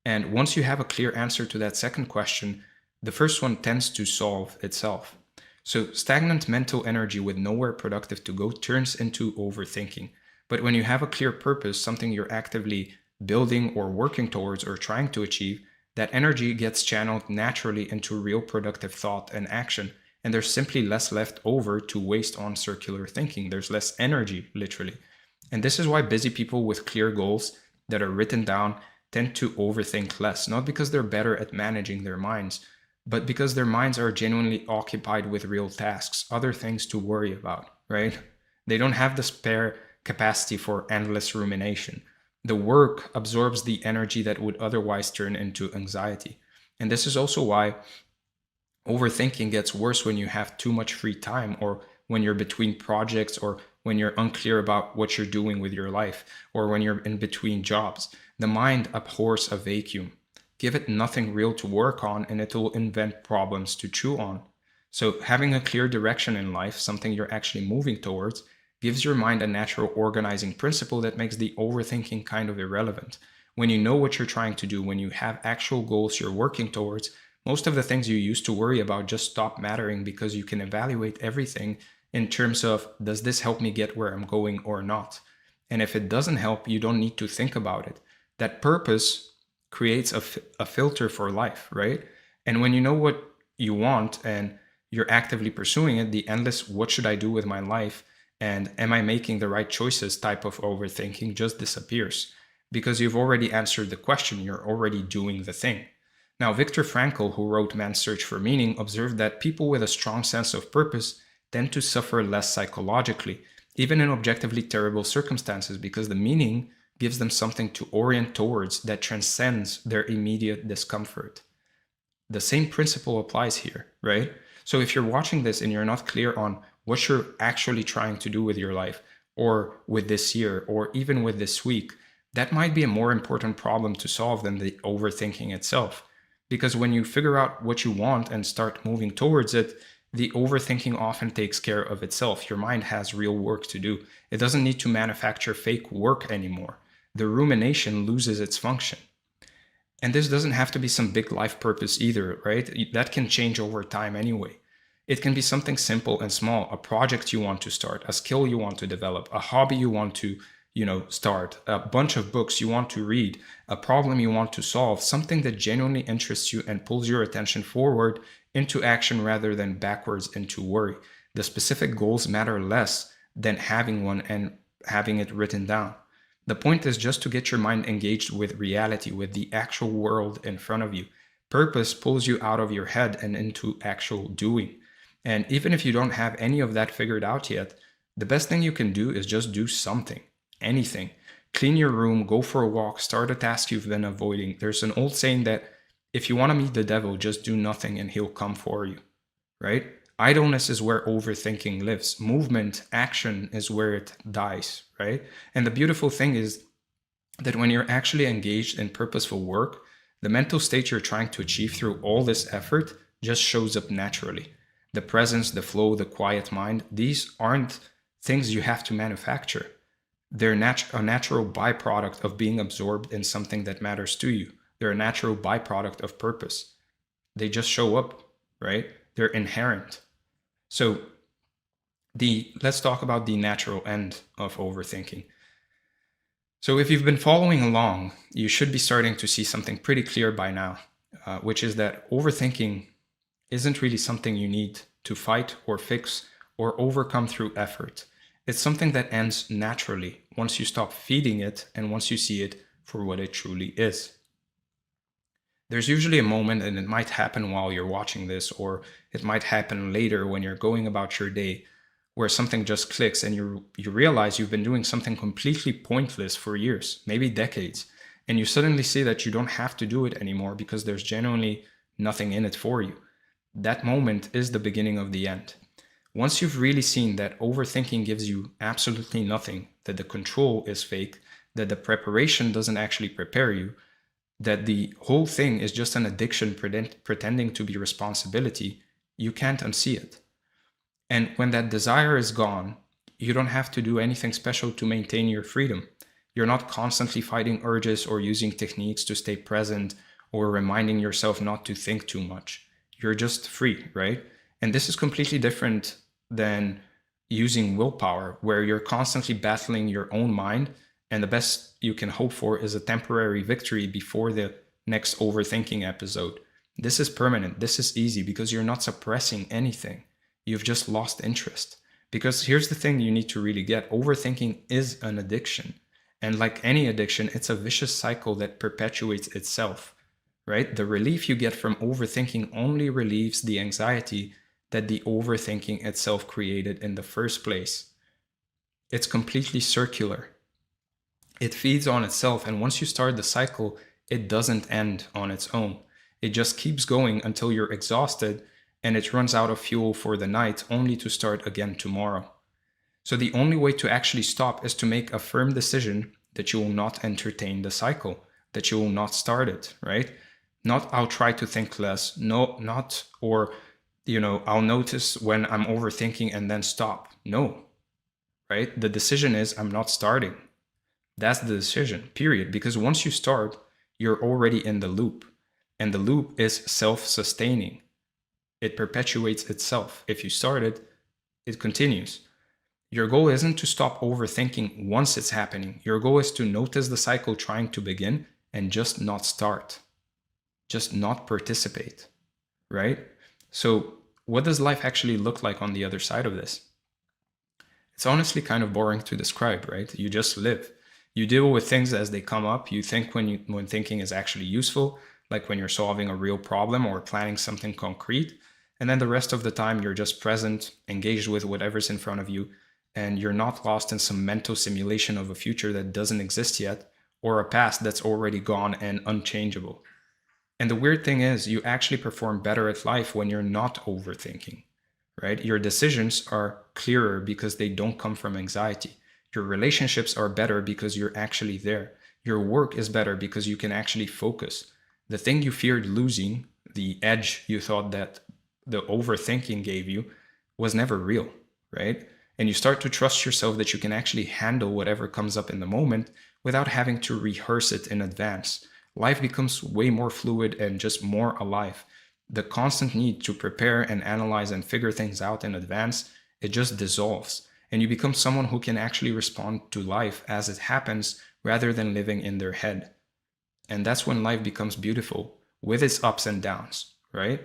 Speaker 2: And once you have a clear answer to that second question, the first one tends to solve itself. So stagnant mental energy with nowhere productive to go turns into overthinking. But when you have a clear purpose, something you're actively building or working towards or trying to achieve, that energy gets channeled naturally into real productive thought and action. And there's simply less left over to waste on circular thinking. There's less energy, literally. And this is why busy people with clear goals that are written down tend to overthink less, not because they're better at managing their minds, but because their minds are genuinely occupied with real tasks, other things to worry about, right? They don't have the spare capacity for endless rumination. The work absorbs the energy that would otherwise turn into anxiety. And this is also why overthinking gets worse when you have too much free time, or when you're between projects, or when you're unclear about what you're doing with your life, or when you're in between jobs. The mind abhors a vacuum. Give it nothing real to work on and it'll invent problems to chew on. So having a clear direction in life, something you're actually moving towards, gives your mind a natural organizing principle that makes the overthinking kind of irrelevant. When you know what you're trying to do, when you have actual goals you're working towards, most of the things you used to worry about just stop mattering, because you can evaluate everything in terms of, does this help me get where I'm going or not? And if it doesn't help, you don't need to think about it. That purpose creates a filter for life, right? And when you know what you want and you're actively pursuing it, the endless what should I do with my life and am I making the right choices type of overthinking just disappears, because you've already answered the question, you're already doing the thing. Now, Viktor Frankl, who wrote Man's Search for Meaning, observed that people with a strong sense of purpose tend to suffer less psychologically, even in objectively terrible circumstances, because the meaning gives them something to orient towards that transcends their immediate discomfort. The same principle applies here, right? So if you're watching this and you're not clear on what you're actually trying to do with your life, or with this year, or even with this week, that might be a more important problem to solve than the overthinking itself. Because when you figure out what you want and start moving towards it, the overthinking often takes care of itself. Your mind has real work to do. It doesn't need to manufacture fake work anymore. The rumination loses its function. And this doesn't have to be some big life purpose either, right? That can change over time anyway. It can be something simple and small, a project you want to start, a skill you want to develop, a hobby you want to, start, a bunch of books you want to read, a problem you want to solve, something that genuinely interests you and pulls your attention forward into action rather than backwards into worry. The specific goals matter less than having one and having it written down. The point is just to get your mind engaged with reality, with the actual world in front of you. Purpose pulls you out of your head and into actual doing. And even if you don't have any of that figured out yet, the best thing you can do is just do something, anything. Clean your room, go for a walk, start a task you've been avoiding. There's an old saying that if you want to meet the devil, just do nothing and he'll come for you, right? Idleness is where overthinking lives. Movement, action is where it dies, right? And the beautiful thing is that when you're actually engaged in purposeful work, the mental state you're trying to achieve through all this effort just shows up naturally. The presence, the flow, the quiet mind, these aren't things you have to manufacture. They're a natural byproduct of being absorbed in something that matters to you. They're a natural byproduct of purpose. They just show up, right? They're inherent. So let's talk about the natural end of overthinking. So if you've been following along, you should be starting to see something pretty clear by now, which is that overthinking isn't really something you need to fight or fix or overcome through effort. It's something that ends naturally once you stop feeding it and once you see it for what it truly is. There's usually a moment, and it might happen while you're watching this, or it might happen later when you're going about your day, where something just clicks and you realize you've been doing something completely pointless for years, maybe decades, and you suddenly see that you don't have to do it anymore because there's genuinely nothing in it for you. That moment is the beginning of the end. Once you've really seen that overthinking gives you absolutely nothing, that the control is fake, that the preparation doesn't actually prepare you, that the whole thing is just an addiction pretending to be responsibility, you can't unsee it. And when that desire is gone, you don't have to do anything special to maintain your freedom. You're not constantly fighting urges or using techniques to stay present or reminding yourself not to think too much. You're just free, right? And this is completely different than using willpower, where you're constantly battling your own mind, and the best you can hope for is a temporary victory before the next overthinking episode. This is permanent. This is easy because you're not suppressing anything. You've just lost interest. Because here's the thing you need to really get. Overthinking is an addiction. And like any addiction, it's a vicious cycle that perpetuates itself, right? The relief you get from overthinking only relieves the anxiety that the overthinking itself created in the first place. It's completely circular. It feeds on itself, and once you start the cycle, it doesn't end on its own. It just keeps going until you're exhausted and it runs out of fuel for the night, only to start again tomorrow. So the only way to actually stop is to make a firm decision that you will not entertain the cycle, that you will not start it, right? Not I'll try to think less, no, not, or, I'll notice when I'm overthinking and then stop. No, right? The decision is I'm not starting. That's the decision, period. Because once you start, you're already in the loop. And the loop is self-sustaining. It perpetuates itself. If you start it, it continues. Your goal isn't to stop overthinking once it's happening. Your goal is to notice the cycle trying to begin and just not start. Just not participate, right? So what does life actually look like on the other side of this? It's honestly kind of boring to describe, right? You just live. You deal with things as they come up. You think when thinking is actually useful, like when you're solving a real problem or planning something concrete. And then the rest of the time, you're just present, engaged with whatever's in front of you, and you're not lost in some mental simulation of a future that doesn't exist yet, or a past that's already gone and unchangeable. And the weird thing is, you actually perform better at life when you're not overthinking, right? Your decisions are clearer because they don't come from anxiety. Your relationships are better because you're actually there. Your work is better because you can actually focus. The thing you feared losing, the edge you thought that the overthinking gave you, was never real, right? And you start to trust yourself that you can actually handle whatever comes up in the moment without having to rehearse it in advance. Life becomes way more fluid and just more alive. The constant need to prepare and analyze and figure things out in advance, it just dissolves. And you become someone who can actually respond to life as it happens rather than living in their head. And that's when life becomes beautiful with its ups and downs, right?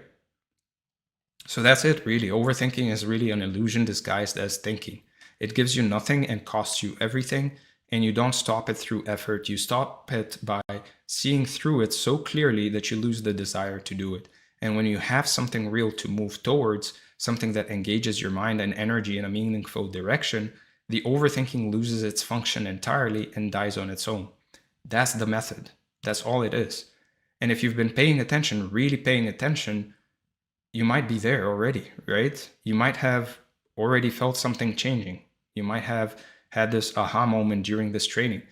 Speaker 2: So that's it, really. Overthinking is really an illusion disguised as thinking. It gives you nothing and costs you everything, and you don't stop it through effort. You stop it by seeing through it so clearly that you lose the desire to do it. And when you have something real to move towards, something that engages your mind and energy in a meaningful direction, the overthinking loses its function entirely and dies on its own. That's the method. That's all it is. And if you've been paying attention, really paying attention, you might be there already, right? You might have already felt something changing. You might have had this aha moment during this training.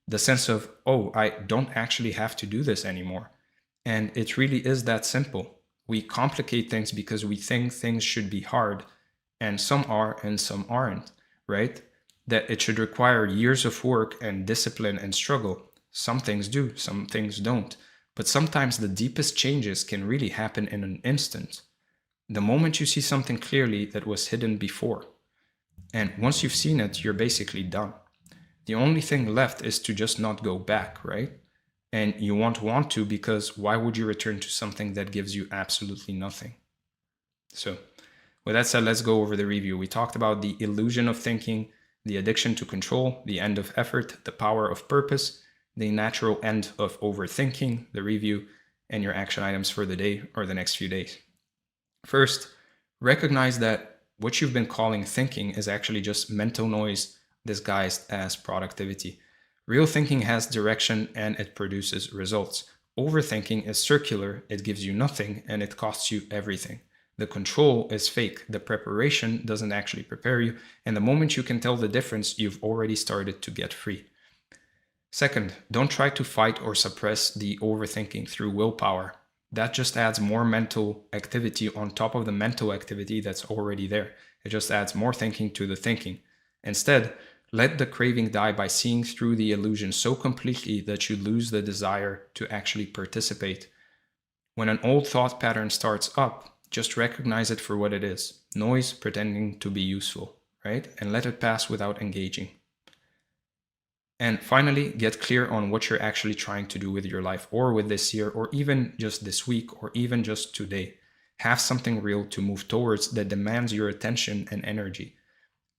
Speaker 2: The sense of, oh, I don't actually have to do this anymore. And it really is that simple. We complicate things because we think things should be hard, and some are and some aren't, right? That it should require years of work and discipline and struggle. Some things do, some things don't. But sometimes the deepest changes can really happen in an instant. The moment you see something clearly that was hidden before. And once you've seen it, you're basically done. The only thing left is to just not go back, right? And you won't want to, because why would you return to something that gives you absolutely nothing? So with that said, let's go over the review. We talked about the illusion of thinking, the addiction to control, the end of effort, the power of purpose, the natural end of overthinking, the review, and your action items for the day or the next few days. First, recognize that what you've been calling thinking is actually just mental noise disguised as productivity. Real thinking has direction and it produces results. Overthinking is circular, it gives you nothing and it costs you everything. The control is fake, the preparation doesn't actually prepare you, and the moment you can tell the difference, you've already started to get free. Second, don't try to fight or suppress the overthinking through willpower. That just adds more mental activity on top of the mental activity that's already there. It just adds more thinking to the thinking. Instead, let the craving die by seeing through the illusion so completely that you lose the desire to actually participate. When an old thought pattern starts up, Just recognize it for what it is. Noise pretending to be useful, right? And let it pass without engaging. And finally, get clear on what you're actually trying to do with your life, or with this year, or even just this week, or even just today. Have something real to move towards that demands your attention and energy.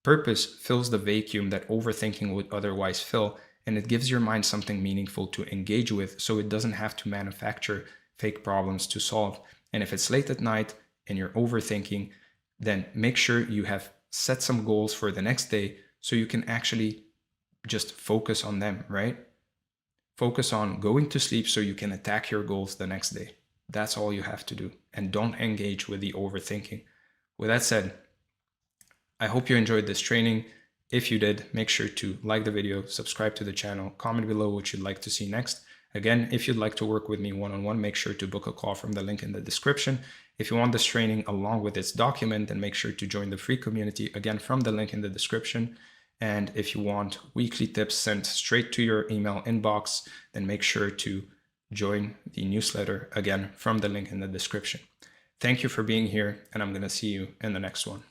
Speaker 2: Purpose fills the vacuum that overthinking would otherwise fill, and it gives your mind something meaningful to engage with, so it doesn't have to manufacture fake problems to solve. And if it's late at night and you're overthinking, then make sure you have set some goals for the next day so you can actually just focus on them, right? Focus on going to sleep so you can attack your goals the next day. That's all you have to do. And don't engage with the overthinking. With that said, I hope you enjoyed this training. If you did, make sure to like the video, subscribe to the channel, comment below what you'd like to see next. Again, if you'd like to work with me one-on-one, make sure to book a call from the link in the description. If you want this training along with its document, then make sure to join the free community, again, from the link in the description. And if you want weekly tips sent straight to your email inbox, then make sure to join the newsletter, again, from the link in the description. Thank you for being here, and I'm going to see you in the next one.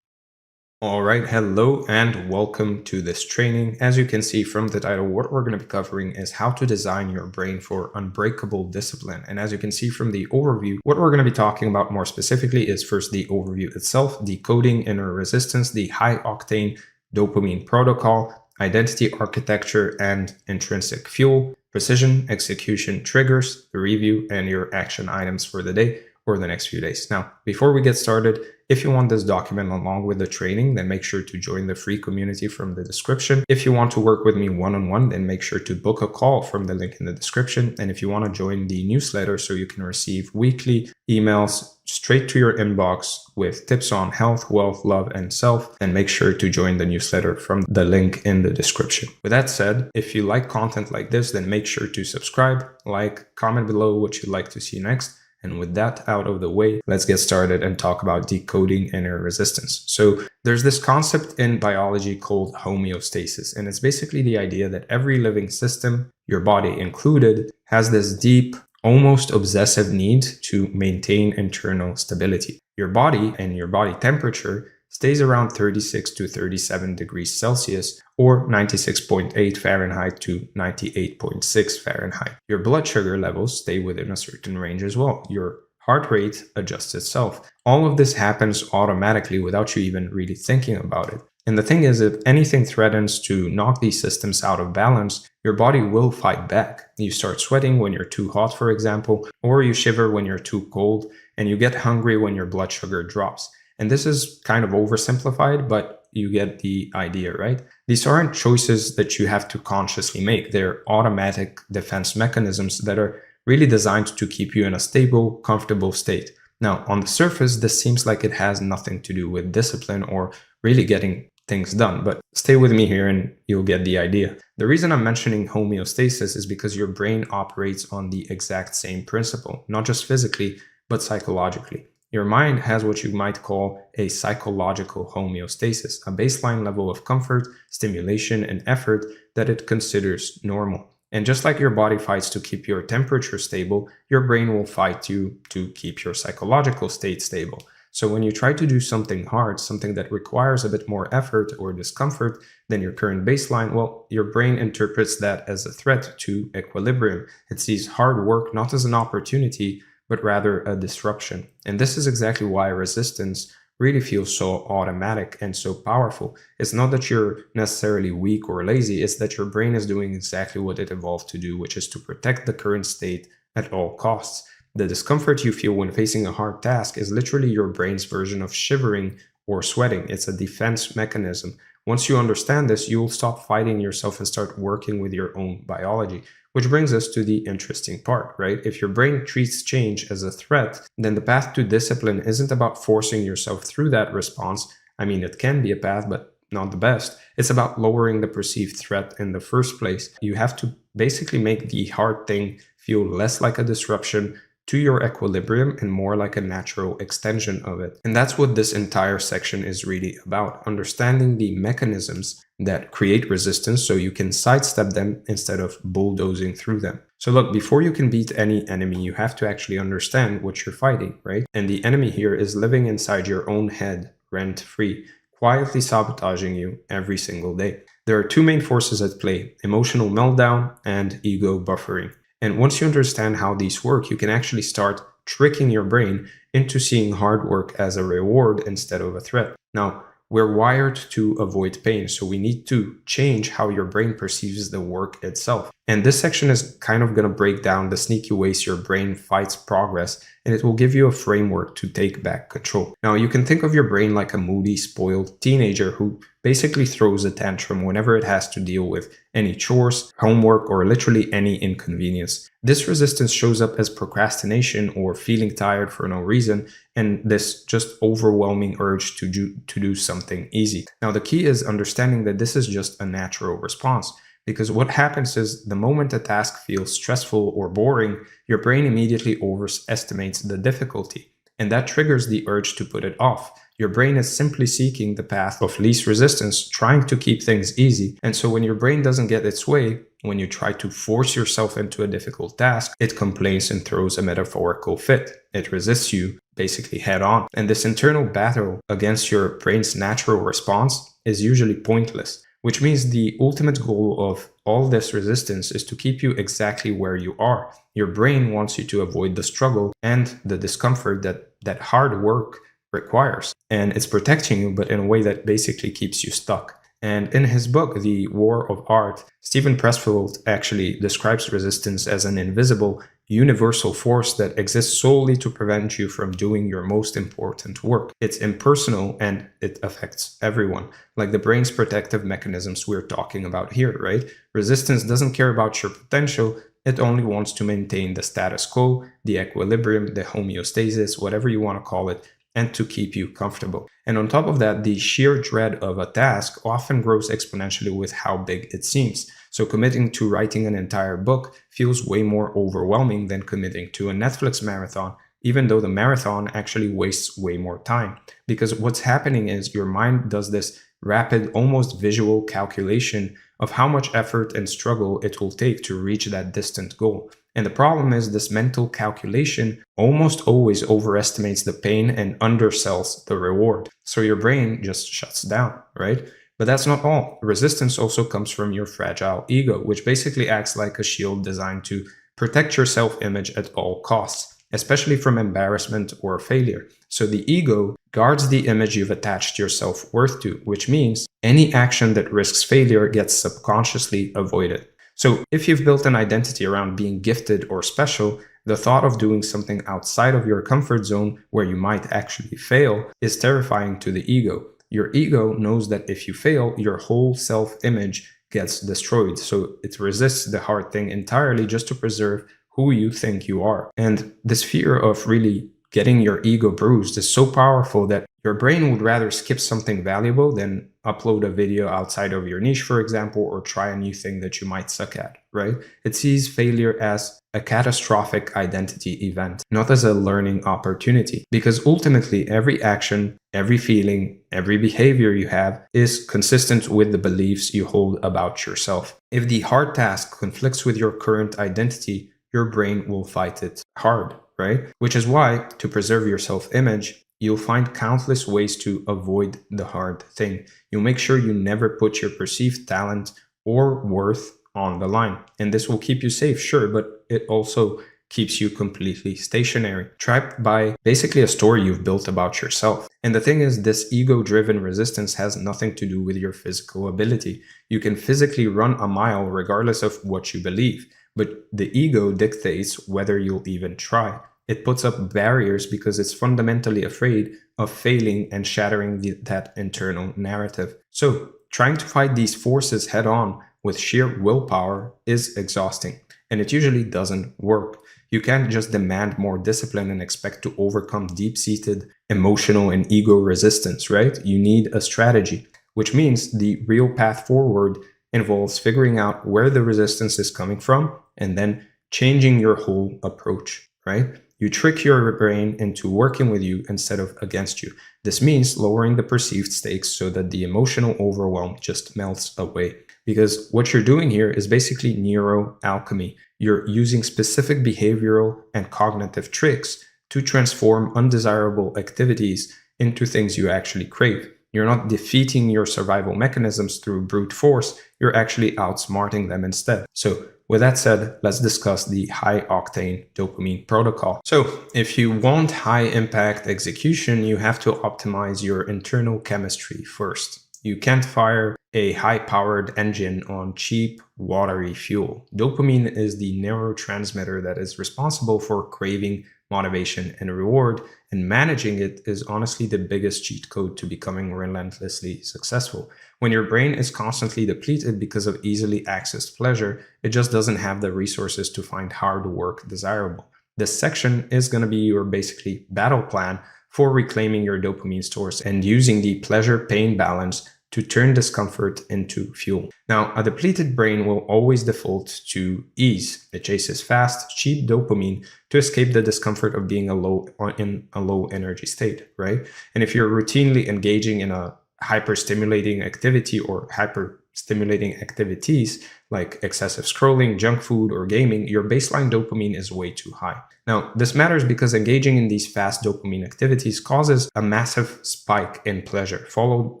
Speaker 1: All right, hello and welcome to this training. As you can see from the title, what we're going to be covering is how to design your brain for unbreakable discipline. And as you can see from the overview, what we're going to be talking about more specifically is first the overview itself, decoding inner resistance, the high octane dopamine protocol, identity architecture and intrinsic fuel, precision, execution, triggers, the review, and your action items for the day or the next few days. Now, before we get started, if you want this document along with the training, then make sure to join the free community from the description. If you want to work with me one-on-one, then make sure to book a call from the link in the description. And if you want to join the newsletter so you can receive weekly emails straight to your inbox with tips on health, wealth, love, and self, then make sure to join the newsletter from the link in the description. With that said, if you like content like this, then make sure to subscribe, like, comment below what you'd like to see next. And with that out of the way, let's get started and talk about decoding inner resistance. So there's this concept in biology called homeostasis, and it's basically the idea that every living system, your body included, has this deep, almost obsessive need to maintain internal stability. Your body and your body temperature stays around 36 to 37 degrees Celsius or 96.8 Fahrenheit to 98.6 Fahrenheit. Your blood sugar levels stay within a certain range as well. Your heart rate adjusts itself. All of this happens automatically without you even really thinking about it. And the thing is, if anything threatens to knock these systems out of balance, your body will fight back. You start sweating when you're too hot, for example, or you shiver when you're too cold, and you get hungry when your blood sugar drops. And this is kind of oversimplified, but you get the idea, right? These aren't choices that you have to consciously make. They're automatic defense mechanisms that are really designed to keep you in a stable, comfortable state. Now, on the surface, this seems like it has nothing to do with discipline or really getting things done, but stay with me here and you'll get the idea. The reason I'm mentioning homeostasis is because your brain operates on the exact same principle, not just physically, but psychologically. Your mind has what you might call a psychological homeostasis, a baseline level of comfort, stimulation, and effort that it considers normal. And just like your body fights to keep your temperature stable, your brain will fight you to keep your psychological state stable. So when you try to do something hard, something that requires a bit more effort or discomfort than your current baseline, well, your brain interprets that as a threat to equilibrium. It sees hard work not as an opportunity, but rather a disruption. And this is exactly why resistance really feels so automatic and so powerful. It's not that you're necessarily weak or lazy, it's that your brain is doing exactly what it evolved to do, which is to protect the current state at all costs. The discomfort you feel when facing a hard task is literally your brain's version of shivering or sweating. It's a defense mechanism. Once you understand this, you will stop fighting yourself and start working with your own biology. Which brings us to the interesting part, right? If your brain treats change as a threat, then the path to discipline isn't about forcing yourself through that response. I mean, it can be a path, but not the best. It's about lowering the perceived threat in the first place. You have to basically make the hard thing feel less like a disruption to your equilibrium and more like a natural extension of it. And that's what this entire section is really about, understanding the mechanisms that create resistance so you can sidestep them instead of bulldozing through them.
Speaker 2: So look, before you can beat any enemy, you have to actually understand what you're fighting, right? And the enemy here is living inside your own head, rent-free, quietly sabotaging you every single day. There are two main forces at play: emotional meltdown and ego buffering. And once you understand how these work, you can actually start tricking your brain into seeing hard work as a reward instead of a threat. Now, we're wired to avoid pain, so we need to change how your brain perceives the work itself. And this section is kind of going to break down the sneaky ways your brain fights progress, and it will give you a framework to take back control. Now, you can think of your brain like a moody, spoiled teenager who basically throws a tantrum whenever it has to deal with any chores, homework, or literally any inconvenience. This resistance shows up as procrastination or feeling tired for no reason, and this just overwhelming urge to do something easy. Now, the key is understanding that this is just a natural response. Because what happens is the moment a task feels stressful or boring, your brain immediately overestimates the difficulty, and that triggers the urge to put it off. Your brain is simply seeking the path of least resistance, trying to keep things easy. And so when your brain doesn't get its way, when you try to force yourself into a difficult task, it complains and throws a metaphorical fit. It resists you basically head on. And this internal battle against your brain's natural response is usually pointless. Which means the ultimate goal of all this resistance is to keep you exactly where you are. Your brain wants you to avoid the struggle and the discomfort that hard work requires. And it's protecting you, but in a way that basically keeps you stuck. And in his book, The War of Art, Steven Pressfield actually describes resistance as an invisible, universal force that exists solely to prevent you from doing your most important work. It's impersonal and it affects everyone, like the brain's protective mechanisms we're talking about here, right? Resistance doesn't care about your potential. It only wants to maintain the status quo, the equilibrium, the homeostasis, whatever you want to call it, and to keep you comfortable. And on top of that, the sheer dread of a task often grows exponentially with how big it seems. So committing to writing an entire book feels way more overwhelming than committing to a Netflix marathon, even though the marathon actually wastes way more time. Because what's happening is your mind does this rapid, almost visual calculation of how much effort and struggle it will take to reach that distant goal. And the problem is this mental calculation almost always overestimates the pain and undersells the reward. So your brain just shuts down, right? But that's not all. Resistance also comes from your fragile ego, which basically acts like a shield designed to protect your self-image at all costs, especially from embarrassment or failure. So the ego guards the image you've attached your self-worth to, which means any action that risks failure gets subconsciously avoided. So if you've built an identity around being gifted or special, the thought of doing something outside of your comfort zone where you might actually fail is terrifying to the ego. Your ego knows that if you fail, your whole self-image gets destroyed. So it resists the hard thing entirely just to preserve who you think you are. And this fear of really getting your ego bruised is so powerful that your brain would rather skip something valuable than upload a video outside of your niche, for example, or try a new thing that you might suck at, right? It sees failure as a catastrophic identity event, not as a learning opportunity. Because ultimately, every action, every feeling, every behavior you have is consistent with the beliefs you hold about yourself. If the hard task conflicts with your current identity, your brain will fight it hard, right? Which is why, to preserve your self-image, you'll find countless ways to avoid the hard thing. You'll make sure you never put your perceived talent or worth on the line. And this will keep you safe, sure, but it also keeps you completely stationary, trapped by basically a story you've built about yourself. And the thing is, this ego-driven resistance has nothing to do with your physical ability. You can physically run a mile regardless of what you believe, but the ego dictates whether you'll even try. It puts up barriers because it's fundamentally afraid of failing and shattering that internal narrative. So, trying to fight these forces head on with sheer willpower is exhausting, and it usually doesn't work. You can't just demand more discipline and expect to overcome deep-seated emotional and ego resistance, right? You need a strategy, which means the real path forward involves figuring out where the resistance is coming from and then changing your whole approach, right? You trick your brain into working with you instead of against you. This means lowering the perceived stakes so that the emotional overwhelm just melts away. Because what you're doing here is basically neuroalchemy. You're using specific behavioral and cognitive tricks to transform undesirable activities into things you actually crave. You're not defeating your survival mechanisms through brute force, you're actually outsmarting them instead. So with that said, let's discuss the high octane dopamine protocol. So if you want high impact execution, you have to optimize your internal chemistry first. You can't fire a high-powered engine on cheap, watery fuel. Dopamine is the neurotransmitter that is responsible for craving, motivation, and reward, and managing it is honestly the biggest cheat code to becoming relentlessly successful. When your brain is constantly depleted because of easily accessed pleasure, it just doesn't have the resources to find hard work desirable. This section is going to be your basically battle plan for reclaiming your dopamine stores and using the pleasure-pain balance to turn discomfort into fuel. Now, a depleted brain will always default to ease. It chases fast, cheap dopamine to escape the discomfort of being in a low energy state, right? And if you're routinely engaging in a hyper-stimulating activity or hyper-stimulating activities like excessive scrolling, junk food, or gaming, your baseline dopamine is way too high. Now, this matters because engaging in these fast dopamine activities causes a massive spike in pleasure, followed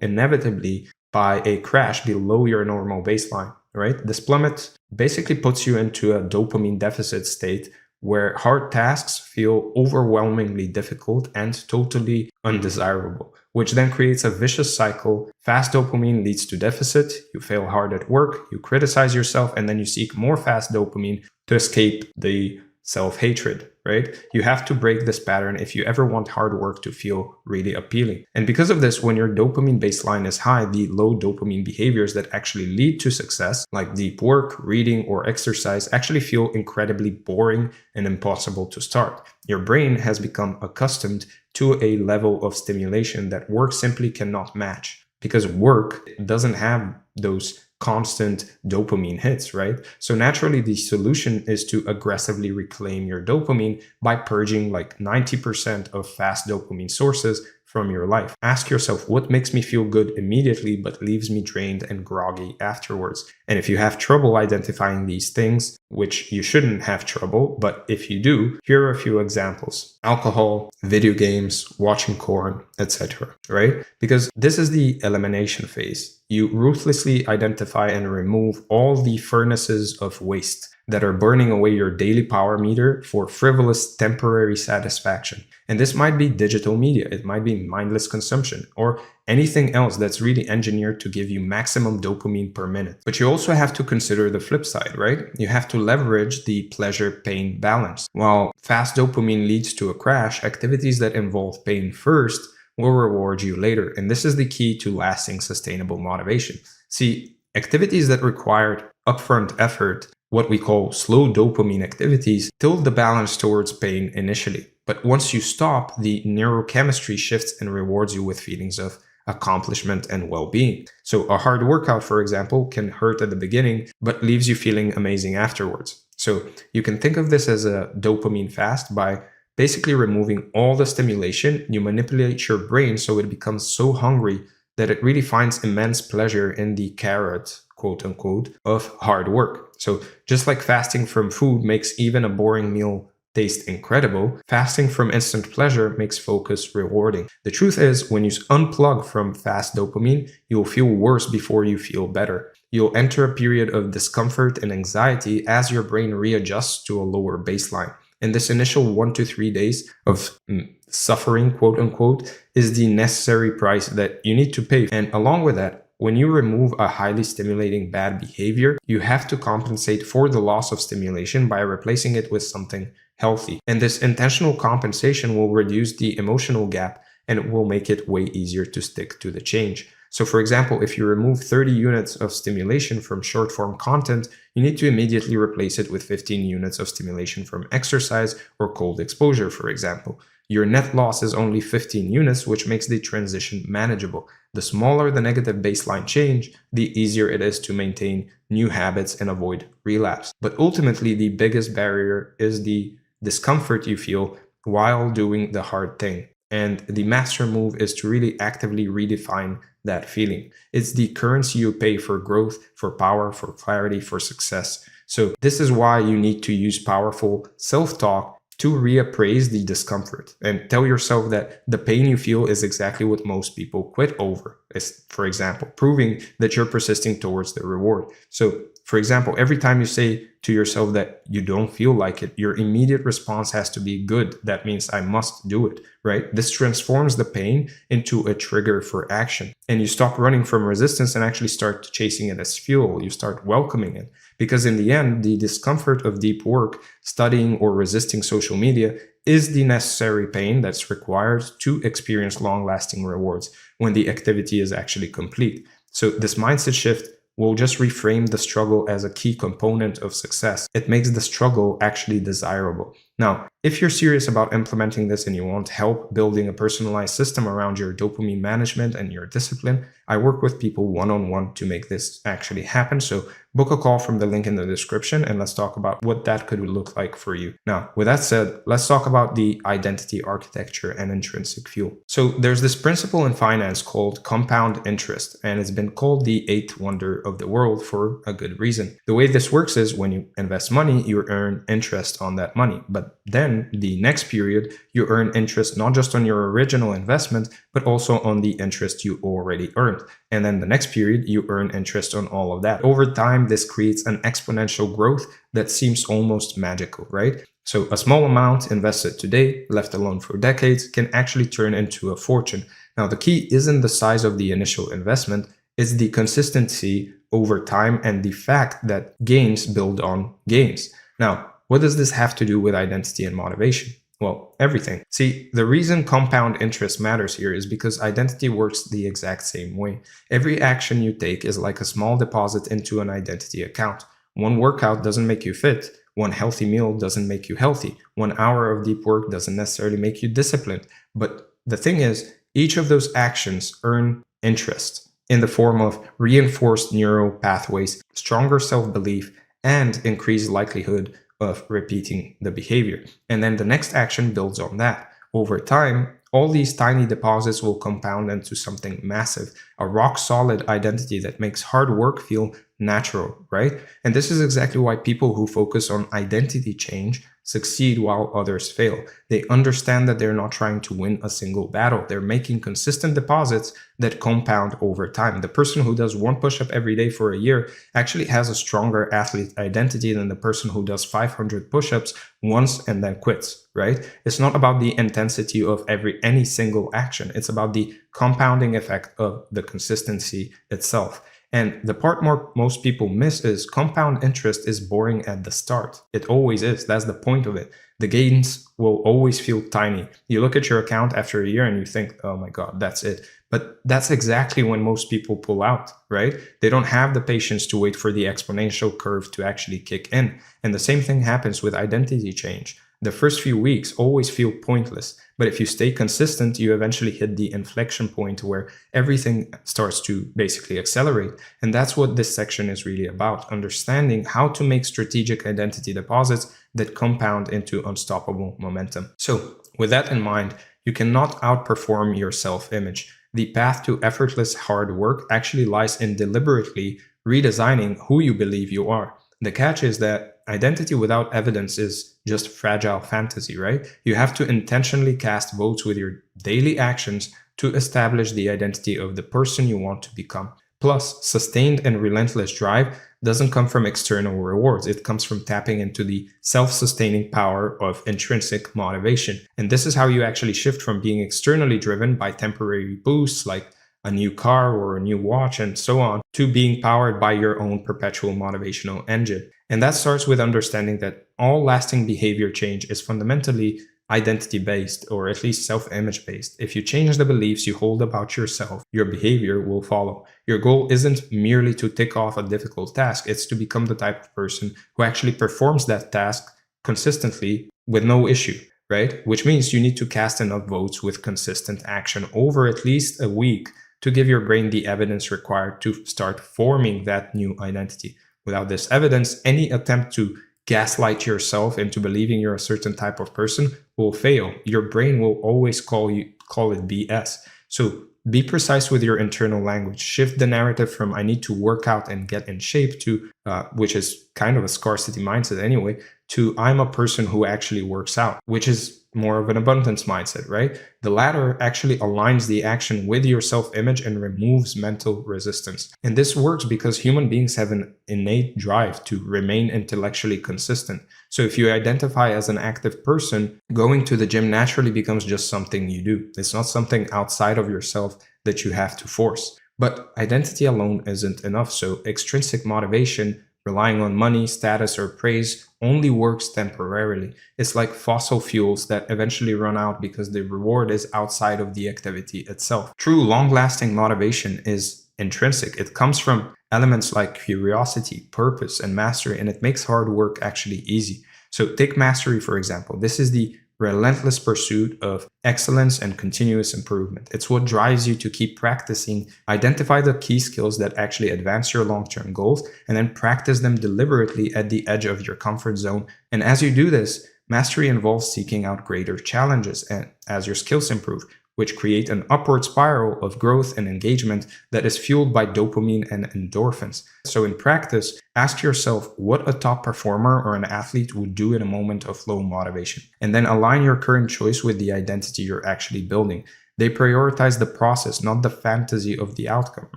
Speaker 2: inevitably by a crash below your normal baseline, right? This plummet basically puts you into a dopamine deficit state where hard tasks feel overwhelmingly difficult and totally undesirable, which then creates a vicious cycle. Fast dopamine leads to deficit, you fail hard at work, you criticize yourself, and then you seek more fast dopamine to escape the self-hatred, right? You have to break this pattern if you ever want hard work to feel really appealing. And because of this, when your dopamine baseline is high, the low dopamine behaviors that actually lead to success, like deep work, reading, or exercise, actually feel incredibly boring and impossible to start. Your brain has become accustomed to a level of stimulation that work simply cannot match, because work doesn't have those constant dopamine hits, right? So naturally, the solution is to aggressively reclaim your dopamine by purging like 90% of fast dopamine sources from your life. Ask yourself, what makes me feel good immediately but leaves me drained and groggy afterwards? And if you have trouble identifying these things, which you shouldn't have trouble, but if you do, here are a few examples: alcohol, video games, watching porn, etc., right? Because this is the elimination phase. You ruthlessly identify and remove all the furnaces of waste that are burning away your daily power meter for frivolous temporary satisfaction. And this might be digital media, it might be mindless consumption, or anything else that's really engineered to give you maximum dopamine per minute. But you also have to consider the flip side, right? You have to leverage the pleasure-pain balance. While fast dopamine leads to a crash, activities that involve pain first will reward you later. And this is the key to lasting sustainable motivation. See, activities that required upfront effort, what we call slow dopamine activities, tilt the balance towards pain initially. But once you stop, the neurochemistry shifts and rewards you with feelings of accomplishment and well-being. So a hard workout, for example, can hurt at the beginning, but leaves you feeling amazing afterwards. So you can think of this as a dopamine fast. By basically removing all the stimulation, you manipulate your brain so it becomes so hungry that it really finds immense pleasure in the carrot, quote unquote, of hard work. So just like fasting from food makes even a boring meal taste incredible, fasting from instant pleasure makes focus rewarding. The truth is, when you unplug from fast dopamine, you'll feel worse before you feel better. You'll enter a period of discomfort and anxiety as your brain readjusts to a lower baseline. And this initial 1 to 3 days of suffering, quote unquote, is the necessary price that you need to pay. And along with that, when you remove a highly stimulating bad behavior, you have to compensate for the loss of stimulation by replacing it with something healthy. And this intentional compensation will reduce the emotional gap and it will make it way easier to stick to the change. So for example, if you remove 30 units of stimulation from short form content, you need to immediately replace it with 15 units of stimulation from exercise or cold exposure, for example. Your net loss is only 15 units, which makes the transition manageable. The smaller the negative baseline change, the easier it is to maintain new habits and avoid relapse. But ultimately, the biggest barrier is the discomfort you feel while doing the hard thing. And the master move is to really actively redefine that feeling. It's the currency you pay for growth, for power, for clarity, for success. So this is why you need to use powerful self-talk to reappraise the discomfort and tell yourself that the pain you feel is exactly what most people quit over. It's, for example, proving that you're persisting towards the reward. So, for example, every time you say to yourself that you don't feel like it, your immediate response has to be good. That means I must do it, right? This transforms the pain into a trigger for action. And you stop running from resistance and actually start chasing it as fuel. You start welcoming it. Because in the end, the discomfort of deep work, studying or resisting social media is the necessary pain that's required to experience long-lasting rewards when the activity is actually complete. So this mindset shift will just reframe the struggle as a key component of success. It makes the struggle actually desirable. Now, if you're serious about implementing this and you want help building a personalized system around your dopamine management and your discipline, I work with people one-on-one to make this actually happen. So book a call from the link in the description and let's talk about what that could look like for you. Now, with that said, let's talk about the identity architecture and intrinsic fuel. So there's this principle in finance called compound interest, and it's been called the eighth wonder of the world for a good reason. The way this works is when you invest money, you earn interest on that money. But then the next period, you earn interest not just on your original investment, but also on the interest you already earned. And then the next period, you earn interest on all of that. Over time, this creates an exponential growth that seems almost magical, right? So a small amount invested today, left alone for decades, can actually turn into a fortune. Now, the key isn't the size of the initial investment, it's the consistency over time and the fact that gains build on gains. Now, what does this have to do with identity and motivation? Well, everything. See, the reason compound interest matters here is because identity works the exact same way. Every action you take is like a small deposit into an identity account. One workout doesn't make you fit. One healthy meal doesn't make you healthy. 1 hour of deep work doesn't necessarily make you disciplined. But the thing is, each of those actions earn interest in the form of reinforced neural pathways, stronger self-belief, and increased likelihood of repeating the behavior. And then the next action builds on that. Over time, all these tiny deposits will compound into something massive, a rock-solid identity that makes hard work feel natural, right? And this is exactly why people who focus on identity change succeed while others fail. They understand that they're not trying to win a single battle. They're making consistent deposits that compound over time. The person who does 1 push-up every day for a year actually has a stronger athlete identity than the person who does 500 push-ups once and then quits, right? It's not about the intensity of any single action. It's about the compounding effect of the consistency itself. And the part most people miss is compound interest is boring at the start. It always is. That's the point of it. The gains will always feel tiny. You look at your account after a year and you think, oh my God, that's it. But that's exactly when most people pull out, right? They don't have the patience to wait for the exponential curve to actually kick in. And the same thing happens with identity change. The first few weeks always feel pointless, but if you stay consistent, you eventually hit the inflection point where everything starts to basically accelerate. And that's what this section is really about, understanding how to make strategic identity deposits that compound into unstoppable momentum. So with that in mind, you cannot outperform your self-image. The path to effortless hard work actually lies in deliberately redesigning who you believe you are. The catch is that identity without evidence is just fragile fantasy, right? You have to intentionally cast votes with your daily actions to establish the identity of the person you want to become. Plus, sustained and relentless drive doesn't come from external rewards. It comes from tapping into the self-sustaining power of intrinsic motivation. And this is how you actually shift from being externally driven by temporary boosts like a new car or a new watch and so on, to being powered by your own perpetual motivational engine. And that starts with understanding that all lasting behavior change is fundamentally identity-based, or at least self-image based. If you change the beliefs you hold about yourself, your behavior will follow. Your goal isn't merely to tick off a difficult task, it's to become the type of person who actually performs that task consistently with no issue, right? Which means you need to cast enough votes with consistent action over at least a week to give your brain the evidence required to start forming that new identity. Without this evidence, any attempt to gaslight yourself into believing you're a certain type of person will fail. Your brain will always call it BS. So be precise with your internal language. Shift the narrative from I need to work out and get in shape to, which is kind of a scarcity mindset anyway, to I'm a person who actually works out, which is more of an abundance mindset, right? The latter actually aligns the action with your self-image and removes mental resistance. And this works because human beings have an innate drive to remain intellectually consistent. So if you identify as an active person, going to the gym naturally becomes just something you do. It's not something outside of yourself that you have to force. But identity alone isn't enough. So extrinsic motivation, relying on money, status, or praise only works temporarily. It's like fossil fuels that eventually run out because the reward is outside of the activity itself. True long-lasting motivation is intrinsic. It comes from elements like curiosity, purpose, and mastery, and it makes hard work actually easy. So take mastery, for example. This is the relentless pursuit of excellence and continuous improvement. It's what drives you to keep practicing, identify the key skills that actually advance your long-term goals, and then practice them deliberately at the edge of your comfort zone. And as you do this, mastery involves seeking out greater challenges and as your skills improve, which create an upward spiral of growth and engagement that is fueled by dopamine and endorphins. So in practice, ask yourself what a top performer or an athlete would do in a moment of low motivation, and then align your current choice with the identity you're actually building. They prioritize the process, not the fantasy of the outcome,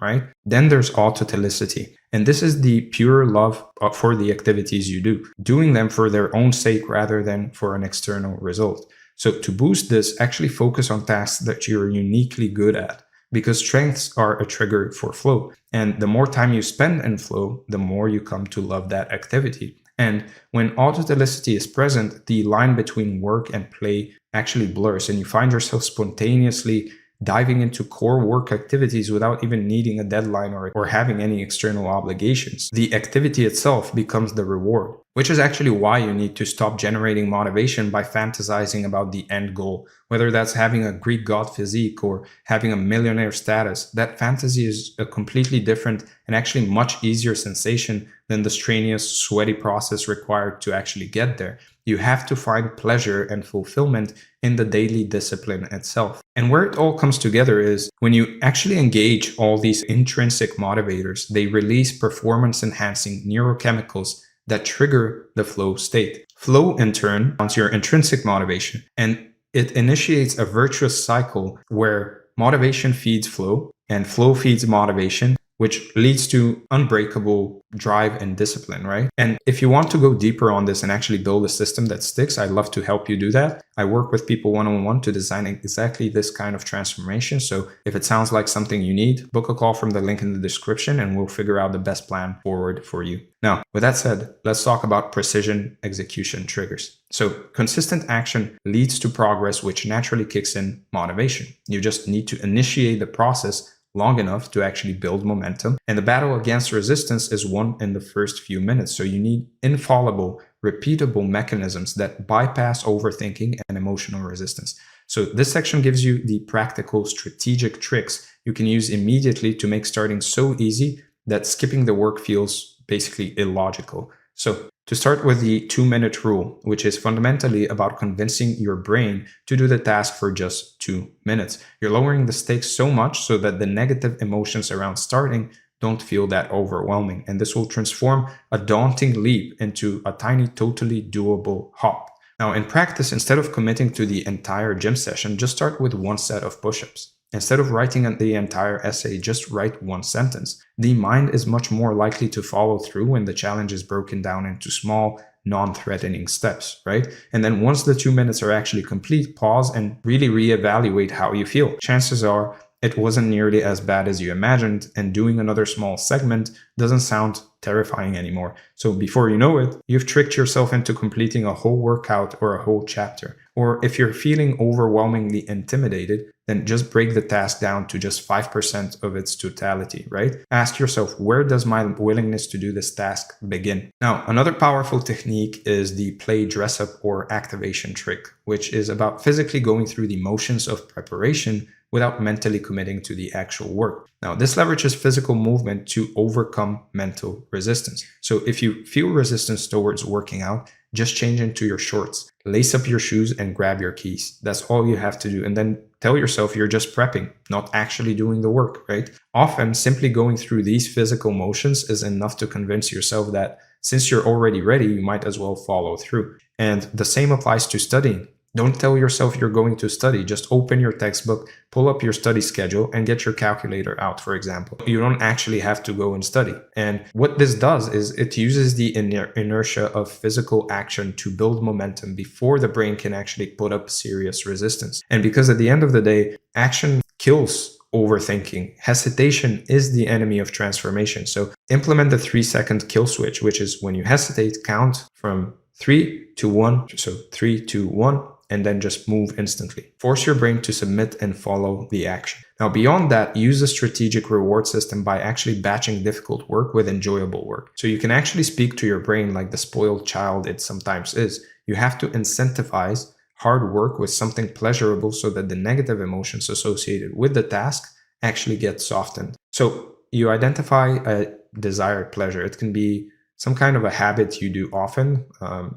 Speaker 2: right? Then there's autotelicity. And this is the pure love for the activities you do, doing them for their own sake rather than for an external result. So to boost this, actually focus on tasks that you're uniquely good at, because strengths are a trigger for flow. And the more time you spend in flow, the more you come to love that activity. And when autotelicity is present, the line between work and play actually blurs, and you find yourself spontaneously diving into core work activities without even needing a deadline or having any external obligations. The activity itself becomes the reward, which is actually why you need to stop generating motivation by fantasizing about the end goal, whether that's having a Greek god physique or having a millionaire status. That fantasy is a completely different and actually much easier sensation than the strenuous, sweaty process required to actually get there. You have to find pleasure and fulfillment in the daily discipline itself. And where it all comes together is when you actually engage all these intrinsic motivators, they release performance-enhancing neurochemicals that trigger the flow state. Flow, in turn, on your intrinsic motivation, and it initiates a virtuous cycle where motivation feeds flow and flow feeds motivation, which leads to unbreakable drive and discipline, right? And if you want to go deeper on this and actually build a system that sticks, I'd love to help you do that. I work with people one-on-one to design exactly this kind of transformation. So if it sounds like something you need, book a call from the link in the description and we'll figure out the best plan forward for you. Now, with that said, let's talk about precision execution triggers. So consistent action leads to progress, which naturally kicks in motivation. You just need to initiate the process long enough to actually build momentum. And the battle against resistance is won in the first few minutes. So you need infallible, repeatable mechanisms that bypass overthinking and emotional resistance. So this section gives you the practical strategic tricks you can use immediately to make starting so easy that skipping the work feels basically illogical. So to start with the 2-minute rule, which is fundamentally about convincing your brain to do the task for just 2 minutes. You're lowering the stakes so much so that the negative emotions around starting don't feel that overwhelming. And this will transform a daunting leap into a tiny, totally doable hop. Now, in practice, instead of committing to the entire gym session, just start with one set of push-ups. Instead of writing the entire essay, just write one sentence. The mind is much more likely to follow through when the challenge is broken down into small, non-threatening steps, right? And then once the 2 minutes are actually complete, pause and really reevaluate how you feel. Chances are it wasn't nearly as bad as you imagined, and doing another small segment doesn't sound terrifying anymore. So before you know it, you've tricked yourself into completing a whole workout or a whole chapter. Or if you're feeling overwhelmingly intimidated, then just break the task down to just 5% of its totality, right? Ask yourself, where does my willingness to do this task begin? Now, another powerful technique is the play dress up or activation trick, which is about physically going through the motions of preparation without mentally committing to the actual work. Now, this leverages physical movement to overcome mental resistance. So if you feel resistance towards working out, just change into your shorts, lace up your shoes, and grab your keys. That's all you have to do. And then tell yourself you're just prepping, not actually doing the work, right? Often, simply going through these physical motions is enough to convince yourself that since you're already ready, you might as well follow through. And the same applies to studying. Don't tell yourself you're going to study. Just open your textbook, pull up your study schedule, and get your calculator out, for example. You don't actually have to go and study. And what this does is it uses the inertia of physical action to build momentum before the brain can actually put up serious resistance. And because at the end of the day, action kills overthinking. Hesitation is the enemy of transformation. So implement the 3-second kill switch, which is when you hesitate, count from 3 to 1. So 3, 2, 1. And then just move instantly. Force your brain to submit and follow the action. Now, beyond that, use a strategic reward system by actually batching difficult work with enjoyable work. So you can actually speak to your brain like the spoiled child it sometimes is. You have to incentivize hard work with something pleasurable so that the negative emotions associated with the task actually get softened. So you identify a desired pleasure. It can be some kind of a habit you do often,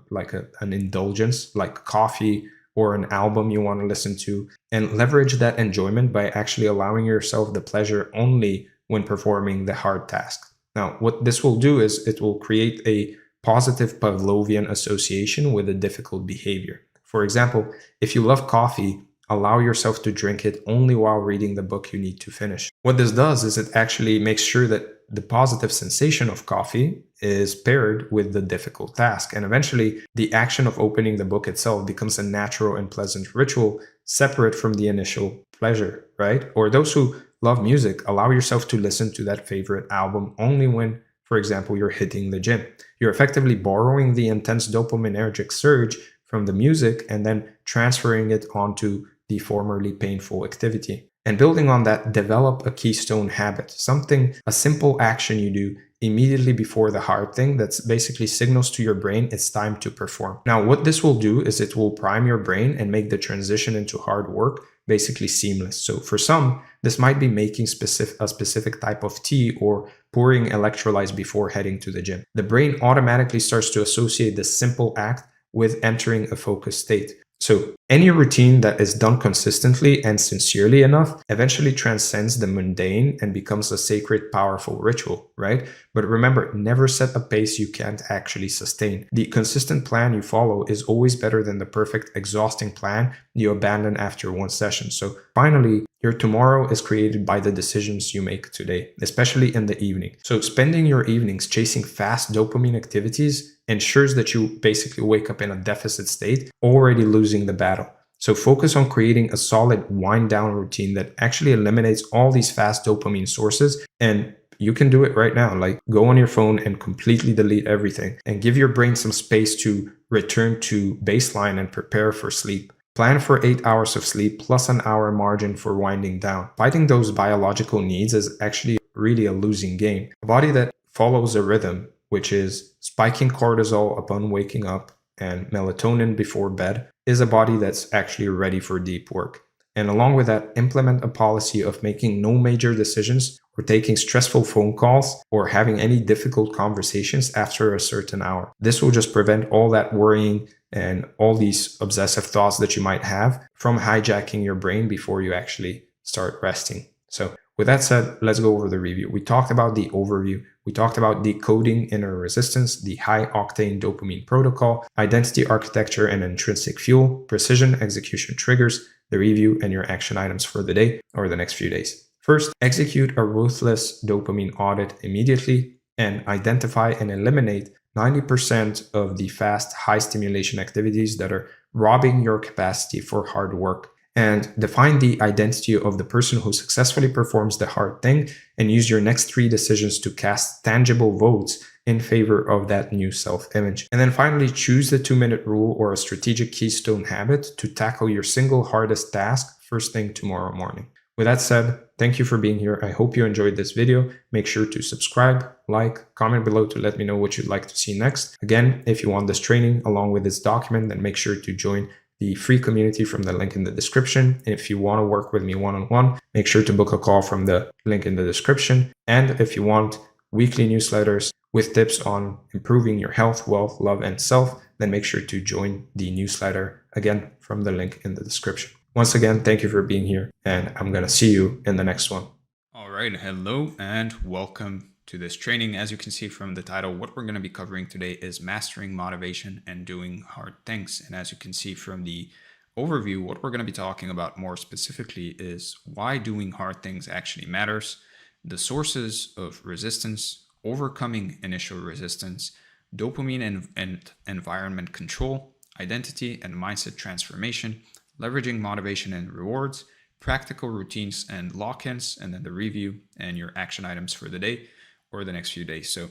Speaker 2: like an indulgence, like coffee, or an album you want to listen to, and leverage that enjoyment by actually allowing yourself the pleasure only when performing the hard task. Now, what this will do is it will create a positive Pavlovian association with a difficult behavior. For example, if you love coffee, allow yourself to drink it only while reading the book you need to finish. What this does is it actually makes sure that the positive sensation of coffee is paired with the difficult task. And eventually, the action of opening the book itself becomes a natural and pleasant ritual separate from the initial pleasure, right? Or those who love music, allow yourself to listen to that favorite album only when, for example, you're hitting the gym. You're effectively borrowing the intense dopaminergic surge from the music and then transferring it onto the formerly painful activity. And building on that, develop a keystone habit, a simple action you do immediately before the hard thing that basically signals to your brain it's time to perform. Now, what this will do is it will prime your brain and make the transition into hard work basically seamless. So for some, this might be making a specific type of tea or pouring electrolytes before heading to the gym. The brain automatically starts to associate this simple act with entering a focused state. So any routine that is done consistently and sincerely enough eventually transcends the mundane and becomes a sacred, powerful ritual, right? But remember, never set a pace you can't actually sustain. The consistent plan you follow is always better than the perfect, exhausting plan you abandon after one session. So finally, your tomorrow is created by the decisions you make today, especially in the evening. So spending your evenings chasing fast dopamine activities ensures that you basically wake up in a deficit state, already losing the battle. So focus on creating a solid wind down routine that actually eliminates all these fast dopamine sources. And you can do it right now. Like, go on your phone and completely delete everything and give your brain some space to return to baseline and prepare for sleep. Plan for 8 hours of sleep plus an hour margin for winding down. Fighting those biological needs is actually really a losing game. A body that follows a rhythm, which is spiking cortisol upon waking up and melatonin before bed, is a body that's actually ready for deep work. And along with that, implement a policy of making no major decisions or taking stressful phone calls or having any difficult conversations after a certain hour. This will just prevent all that worrying and all these obsessive thoughts that you might have from hijacking your brain before you actually start resting. So with that said, let's go over the review. We talked about the overview. We talked about decoding inner resistance, the high octane dopamine protocol, identity architecture and intrinsic fuel, precision execution triggers, the review, and your action items for the day or the next few days. First, execute a ruthless dopamine audit immediately and identify and eliminate 90% of the fast, high stimulation activities that are robbing your capacity for hard work. And define the identity of the person who successfully performs the hard thing and use your next 3 decisions to cast tangible votes in favor of that new self-image. And then finally, choose the 2-minute rule or a strategic keystone habit to tackle your single hardest task first thing tomorrow morning. With that said, thank you for being here. I hope you enjoyed this video. Make sure to subscribe, like, comment below to let me know what you'd like to see next. Again, if you want this training along with this document, then make sure to join the free community from the link in the description. And if you want to work with me one-on-one, make sure to book a call from the link in the description. And if you want weekly newsletters with tips on improving your health, wealth, love, and self, then make sure to join the newsletter, again, from the link in the description. Once again, thank you for being here, and I'm going to see you in the next one.
Speaker 1: All right, hello and welcome to this training. As you can see from the title, what we're going to be covering today is mastering motivation and doing hard things. And as you can see from the overview, what we're going to be talking about more specifically is why doing hard things actually matters, the sources of resistance, overcoming initial resistance, dopamine and environment control, identity and mindset transformation, leveraging motivation and rewards, practical routines and lock-ins, and then the review and your action items for the day or the next few days. So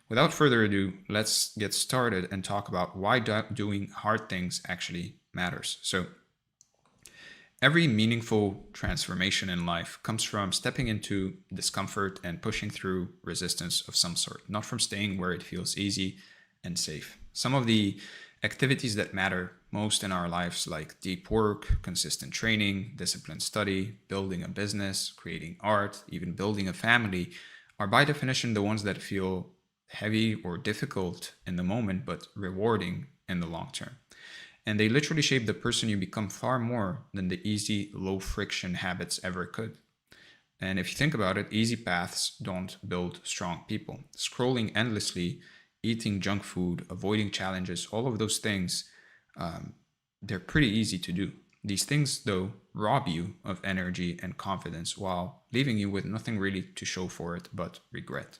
Speaker 1: without further ado, let's get started and talk about why doing hard things actually matters. So every meaningful transformation in life comes from stepping into discomfort and pushing through resistance of some sort, not from staying where it feels easy and safe. Some of the activities that matter most in our lives, like deep work, consistent training, disciplined study, building a business, creating art, even building a family, are by definition the ones that feel heavy or difficult in the moment, but rewarding in the long term. And they literally shape the person you become far more than the easy, low friction habits ever could. And if you think about it, easy paths don't build strong people. Scrolling endlessly, eating junk food, avoiding challenges, all of those things, they're pretty easy to do. These things, though, rob you of energy and confidence while leaving you with nothing really to show for it but regret.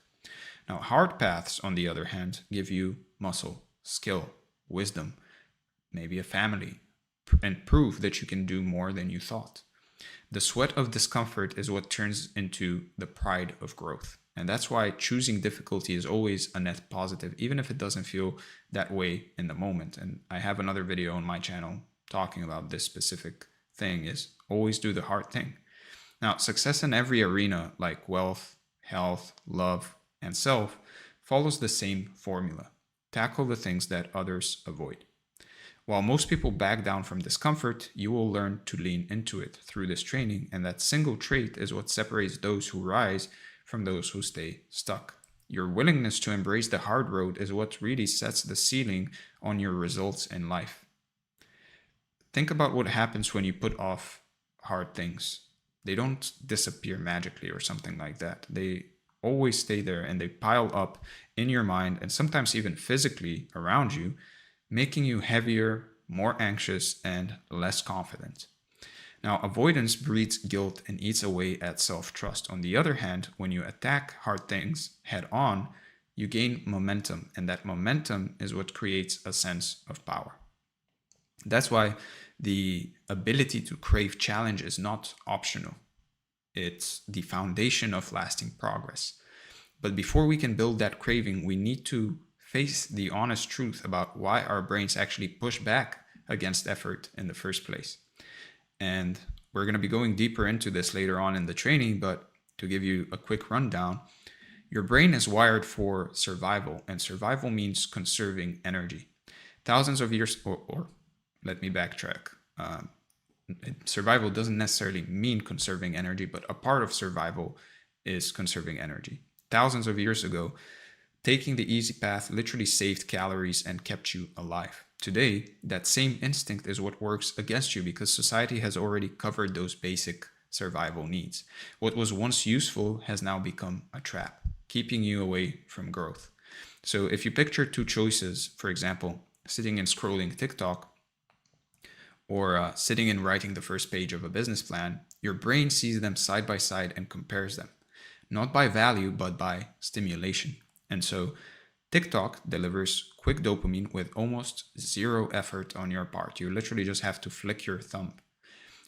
Speaker 1: Now, hard paths, on the other hand, give you muscle, skill, wisdom, maybe a family, and prove that you can do more than you thought. The sweat of discomfort is what turns into the pride of growth. And that's why choosing difficulty is always a net positive, even if it doesn't feel that way in the moment. And I have another video on my channel talking about this specific thing, is always do the hard thing. Now, success in every arena, like wealth, health, love, and self, follows the same formula. Tackle the things that others avoid. While most people back down from discomfort, you will learn to lean into it through this training, and that single trait is what separates those who rise from those who stay stuck. Your willingness to embrace the hard road is what really sets the ceiling on your results in life. Think about what happens when you put off hard things. They don't disappear magically or something like that. They always stay there, and they pile up in your mind and sometimes even physically around you, making you heavier, more anxious, and less confident. Now, avoidance breeds guilt and eats away at self-trust. On the other hand, when you attack hard things head on, you gain momentum, and that momentum is what creates a sense of power. That's why the ability to crave challenge is not optional. It's the foundation of lasting progress. But before we can build that craving, we need to face the honest truth about why our brains actually push back against effort in the first place. And we're going to be going deeper into this later on in the training, but to give you a quick rundown, your brain is wired for survival, and survival means conserving energy. Thousands of years, or let me backtrack. Survival doesn't necessarily mean conserving energy, but a part of survival is conserving energy. Thousands of years ago, taking the easy path literally saved calories and kept you alive. Today, that same instinct is what works against you because society has already covered those basic survival needs. What was once useful has now become a trap, keeping you away from growth. So if you picture two choices, for example, sitting and scrolling TikTok or sitting and writing the first page of a business plan, your brain sees them side by side and compares them, not by value, but by stimulation. And so TikTok delivers quick dopamine with almost zero effort on your part. You literally just have to flick your thumb.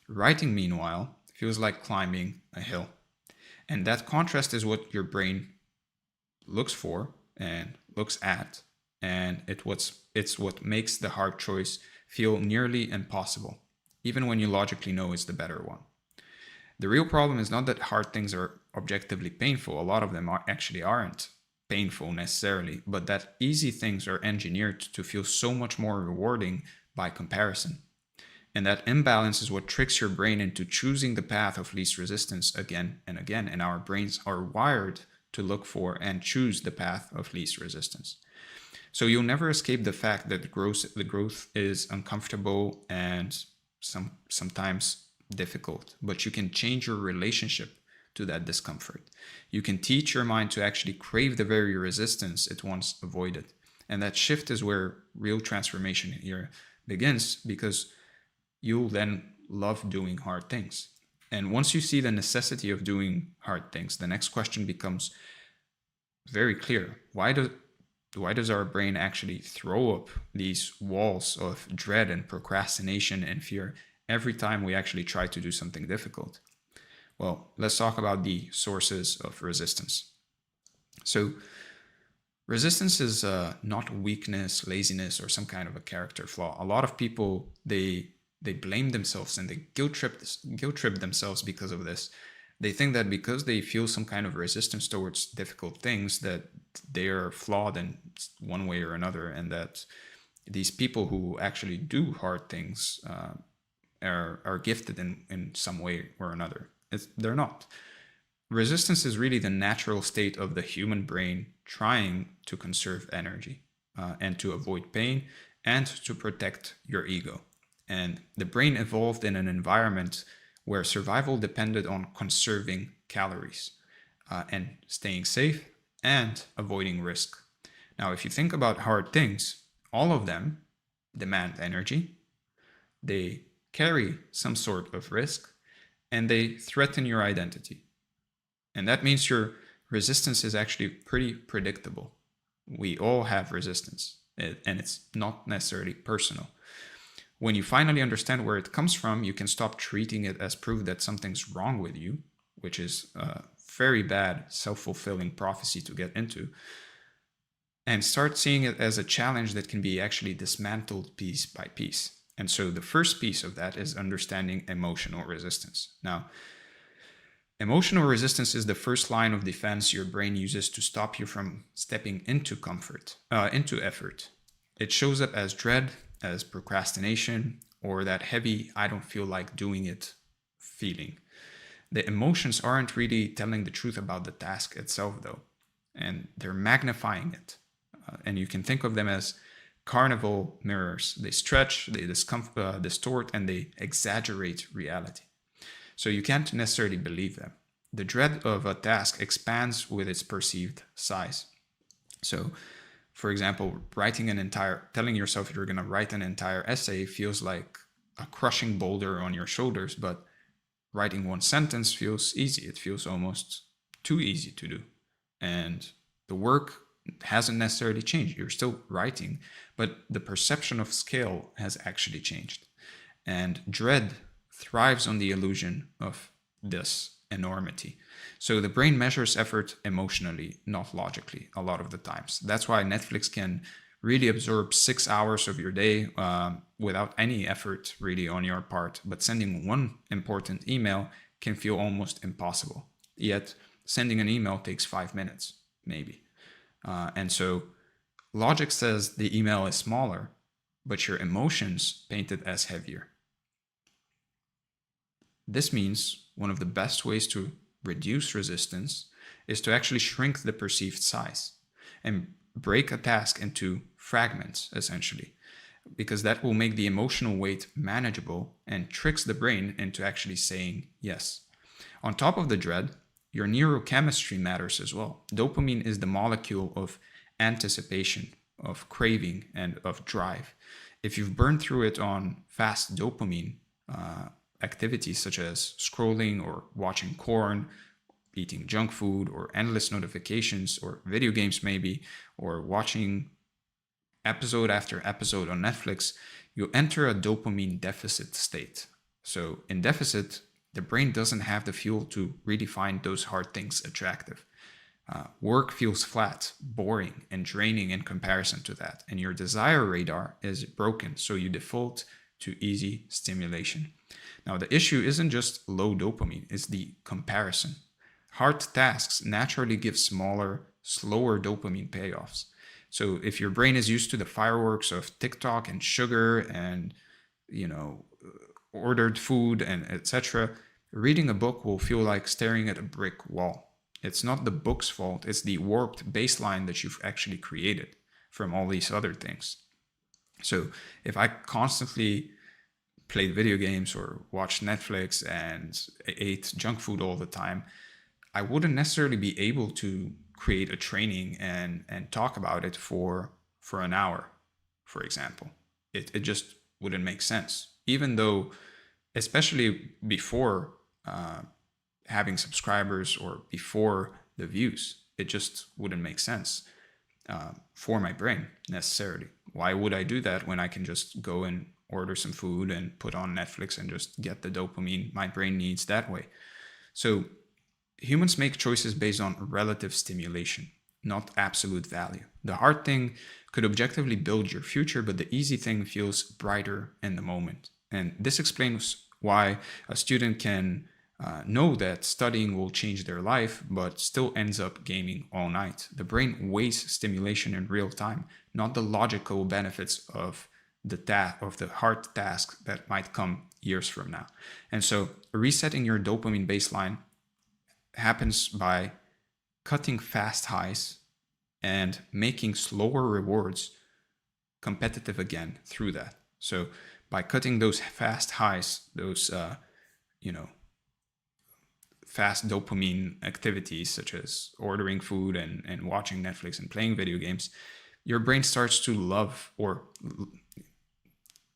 Speaker 1: Writing, meanwhile, feels like climbing a hill. And that contrast is what your brain looks for and looks at, and it's what makes the hard choice feel nearly impossible, even when you logically know it's the better one. The real problem is not that hard things are objectively painful. A lot of them actually aren't painful necessarily, but that easy things are engineered to feel so much more rewarding by comparison. And that imbalance is what tricks your brain into choosing the path of least resistance again and again. And our brains are wired to look for and choose the path of least resistance. So you'll never escape the fact that the growth is uncomfortable and sometimes difficult, but you can change your relationship to that discomfort. You can teach your mind to actually crave the very resistance it once avoided. And that shift is where real transformation here begins, because you'll then love doing hard things. And once you see the necessity of doing hard things, the next question becomes very clear. Why does our brain actually throw up these walls of dread and procrastination and fear every time we actually try to do something difficult? Well, let's talk about the sources of resistance. So resistance is not weakness, laziness, or some kind of a character flaw. A lot of people, they blame themselves and they guilt trip themselves because of this. They think that because they feel some kind of resistance towards difficult things, that they are flawed in one way or another, and that these people who actually do hard things are gifted in some way or another. They're not. Resistance is really the natural state of the human brain trying to conserve energy and to avoid pain and to protect your ego. And the brain evolved in an environment where survival depended on conserving calories and staying safe and avoiding risk. Now, if you think about hard things, all of them demand energy, they carry some sort of risk, and they threaten your identity. And that means your resistance is actually pretty predictable. We all have resistance, and it's not necessarily personal. When you finally understand where it comes from, you can stop treating it as proof that something's wrong with you, which is a very bad self-fulfilling prophecy to get into, and start seeing it as a challenge that can be actually dismantled piece by piece. And so the first piece of that is understanding emotional resistance. Now, emotional resistance is the first line of defense your brain uses to stop you from stepping into into effort. It shows up as dread, as procrastination, or that heavy, I don't feel like doing it feeling. The emotions aren't really telling the truth about the task itself, though, and they're magnifying it. And you can think of them as carnival mirrors. They stretch, they distort, and they exaggerate reality. So you can't necessarily believe them. The dread of a task expands with its perceived size. So, for example, telling yourself you're going to write an entire essay feels like a crushing boulder on your shoulders, but writing one sentence feels easy. It feels almost too easy to do. And the work hasn't necessarily changed. You're still writing, but the perception of scale has actually changed. And dread thrives on the illusion of this enormity. So the brain measures effort emotionally, not logically, a lot of the times. That's why Netflix can really absorb 6 hours of your day without any effort really on your part. But sending one important email can feel almost impossible. Yet sending an email takes 5 minutes, maybe. And so logic says the email is smaller, but your emotions paint it as heavier. This means one of the best ways to reduce resistance is to actually shrink the perceived size and break a task into fragments, essentially, because that will make the emotional weight manageable and tricks the brain into actually saying yes. On top of the dread, your neurochemistry matters as well. Dopamine is the molecule of anticipation, of craving, and of drive. If you've burned through it on fast dopamine activities such as scrolling or watching porn, eating junk food, or endless notifications, or video games maybe, or watching episode after episode on Netflix, you enter a dopamine deficit state. So in deficit, the brain doesn't have the fuel to really find those hard things attractive. Work feels flat, boring, and draining in comparison to that. And your desire radar is broken, so you default to easy stimulation. Now, the issue isn't just low dopamine, it's the comparison. Hard tasks naturally give smaller, slower dopamine payoffs. So if your brain is used to the fireworks of TikTok and sugar and, ordered food and etc., reading a book will feel like staring at a brick wall. It's not the book's fault, it's the warped baseline that you've actually created from all these other things. So if I constantly played video games or watched Netflix and ate junk food all the time, I wouldn't necessarily be able to create a training and talk about it for an hour, for example. It just wouldn't make sense. Even though, especially before having subscribers or before the views, it just wouldn't make sense for my brain necessarily. Why would I do that when I can just go and order some food and put on Netflix and just get the dopamine my brain needs that way? So humans make choices based on relative stimulation, not absolute value. The hard thing could objectively build your future, but the easy thing feels brighter in the moment. And this explains why a student can know that studying will change their life, but still ends up gaming all night. The brain weighs stimulation in real time, not the logical benefits of the hard task that might come years from now. And so resetting your dopamine baseline happens by cutting fast highs and making slower rewards competitive again through that. So by cutting those fast highs, those fast dopamine activities such as ordering food and watching Netflix and playing video games, your brain starts to love, or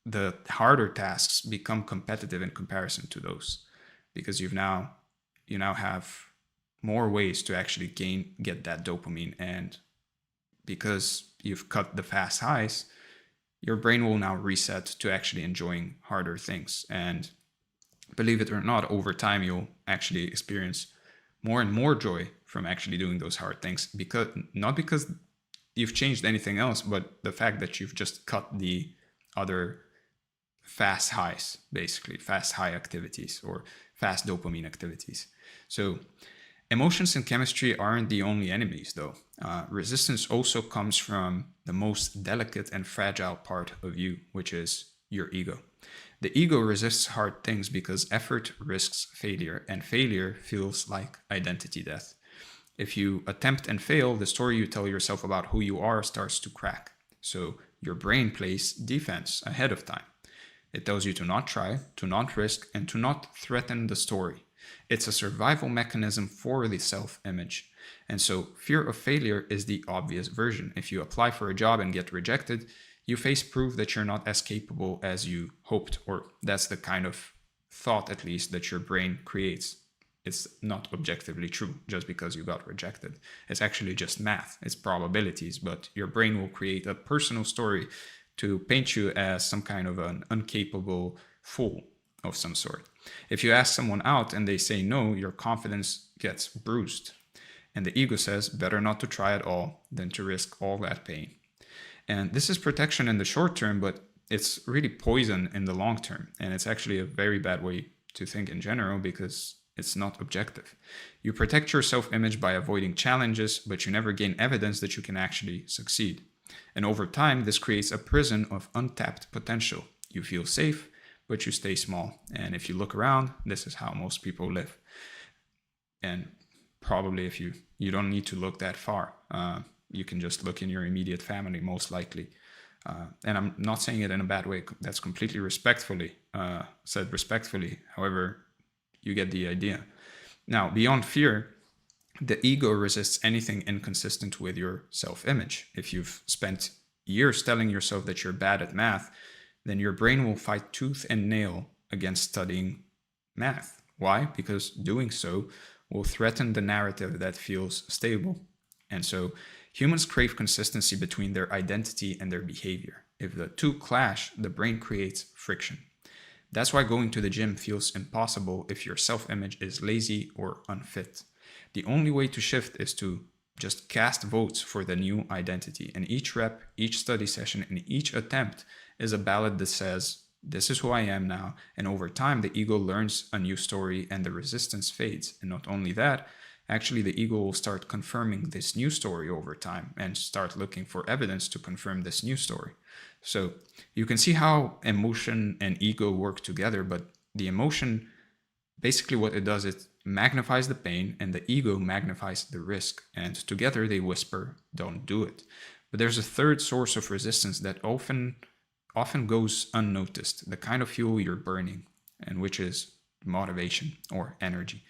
Speaker 1: the harder tasks become competitive in comparison to those, because you now have more ways to actually get that dopamine. And because you've cut the fast highs, your brain will now reset to actually enjoying harder things. And believe it or not, over time, you'll actually experience more and more joy from actually doing those hard things, not because you've changed anything else, but the fact that you've just cut the other fast highs, basically fast high activities or fast dopamine activities. So emotions and chemistry aren't the only enemies, though. Resistance also comes from the most delicate and fragile part of you, which is your ego. The ego resists hard things because effort risks failure, and failure feels like identity death. If you attempt and fail, the story you tell yourself about who you are starts to crack. So your brain plays defense ahead of time. It tells you to not try, to not risk, and to not threaten the story. It's a survival mechanism for the self-image. And so fear of failure is the obvious version. If you apply for a job and get rejected, you face proof that you're not as capable as you hoped, or that's the kind of thought, at least, that your brain creates. It's not objectively true just because you got rejected. It's actually just math. It's probabilities, but your brain will create a personal story to paint you as some kind of an incapable fool of some sort. If you ask someone out and they say no, your confidence gets bruised. And the ego says, better not to try at all than to risk all that pain. And this is protection in the short term, but it's really poison in the long term. And it's actually a very bad way to think in general, because it's not objective. You protect your self-image by avoiding challenges, but you never gain evidence that you can actually succeed. And over time, this creates a prison of untapped potential. You feel safe, but you stay small. And if you look around, this is how most people live. And probably if you don't need to look that far. You can just look in your immediate family, most likely. And I'm not saying it in a bad way. That's completely said respectfully. However, you get the idea. Now, beyond fear, the ego resists anything inconsistent with your self-image. If you've spent years telling yourself that you're bad at math, then your brain will fight tooth and nail against studying math. Why? Because doing so will threaten the narrative that feels stable. And so humans crave consistency between their identity and their behavior. If the two clash, the brain creates friction. That's why going to the gym feels impossible if your self-image is lazy or unfit. The only way to shift is to just cast votes for the new identity. And each rep, each study session, and each attempt is a ballot that says, this is who I am now. And over time, the ego learns a new story and the resistance fades. And not only that, actually the ego will start confirming this new story over time and start looking for evidence to confirm this new story. So you can see how emotion and ego work together, but the emotion, basically what it does, it magnifies the pain, and the ego magnifies the risk. And together they whisper, don't do it. But there's a third source of resistance that often goes unnoticed, the kind of fuel you're burning, and which is motivation or energy.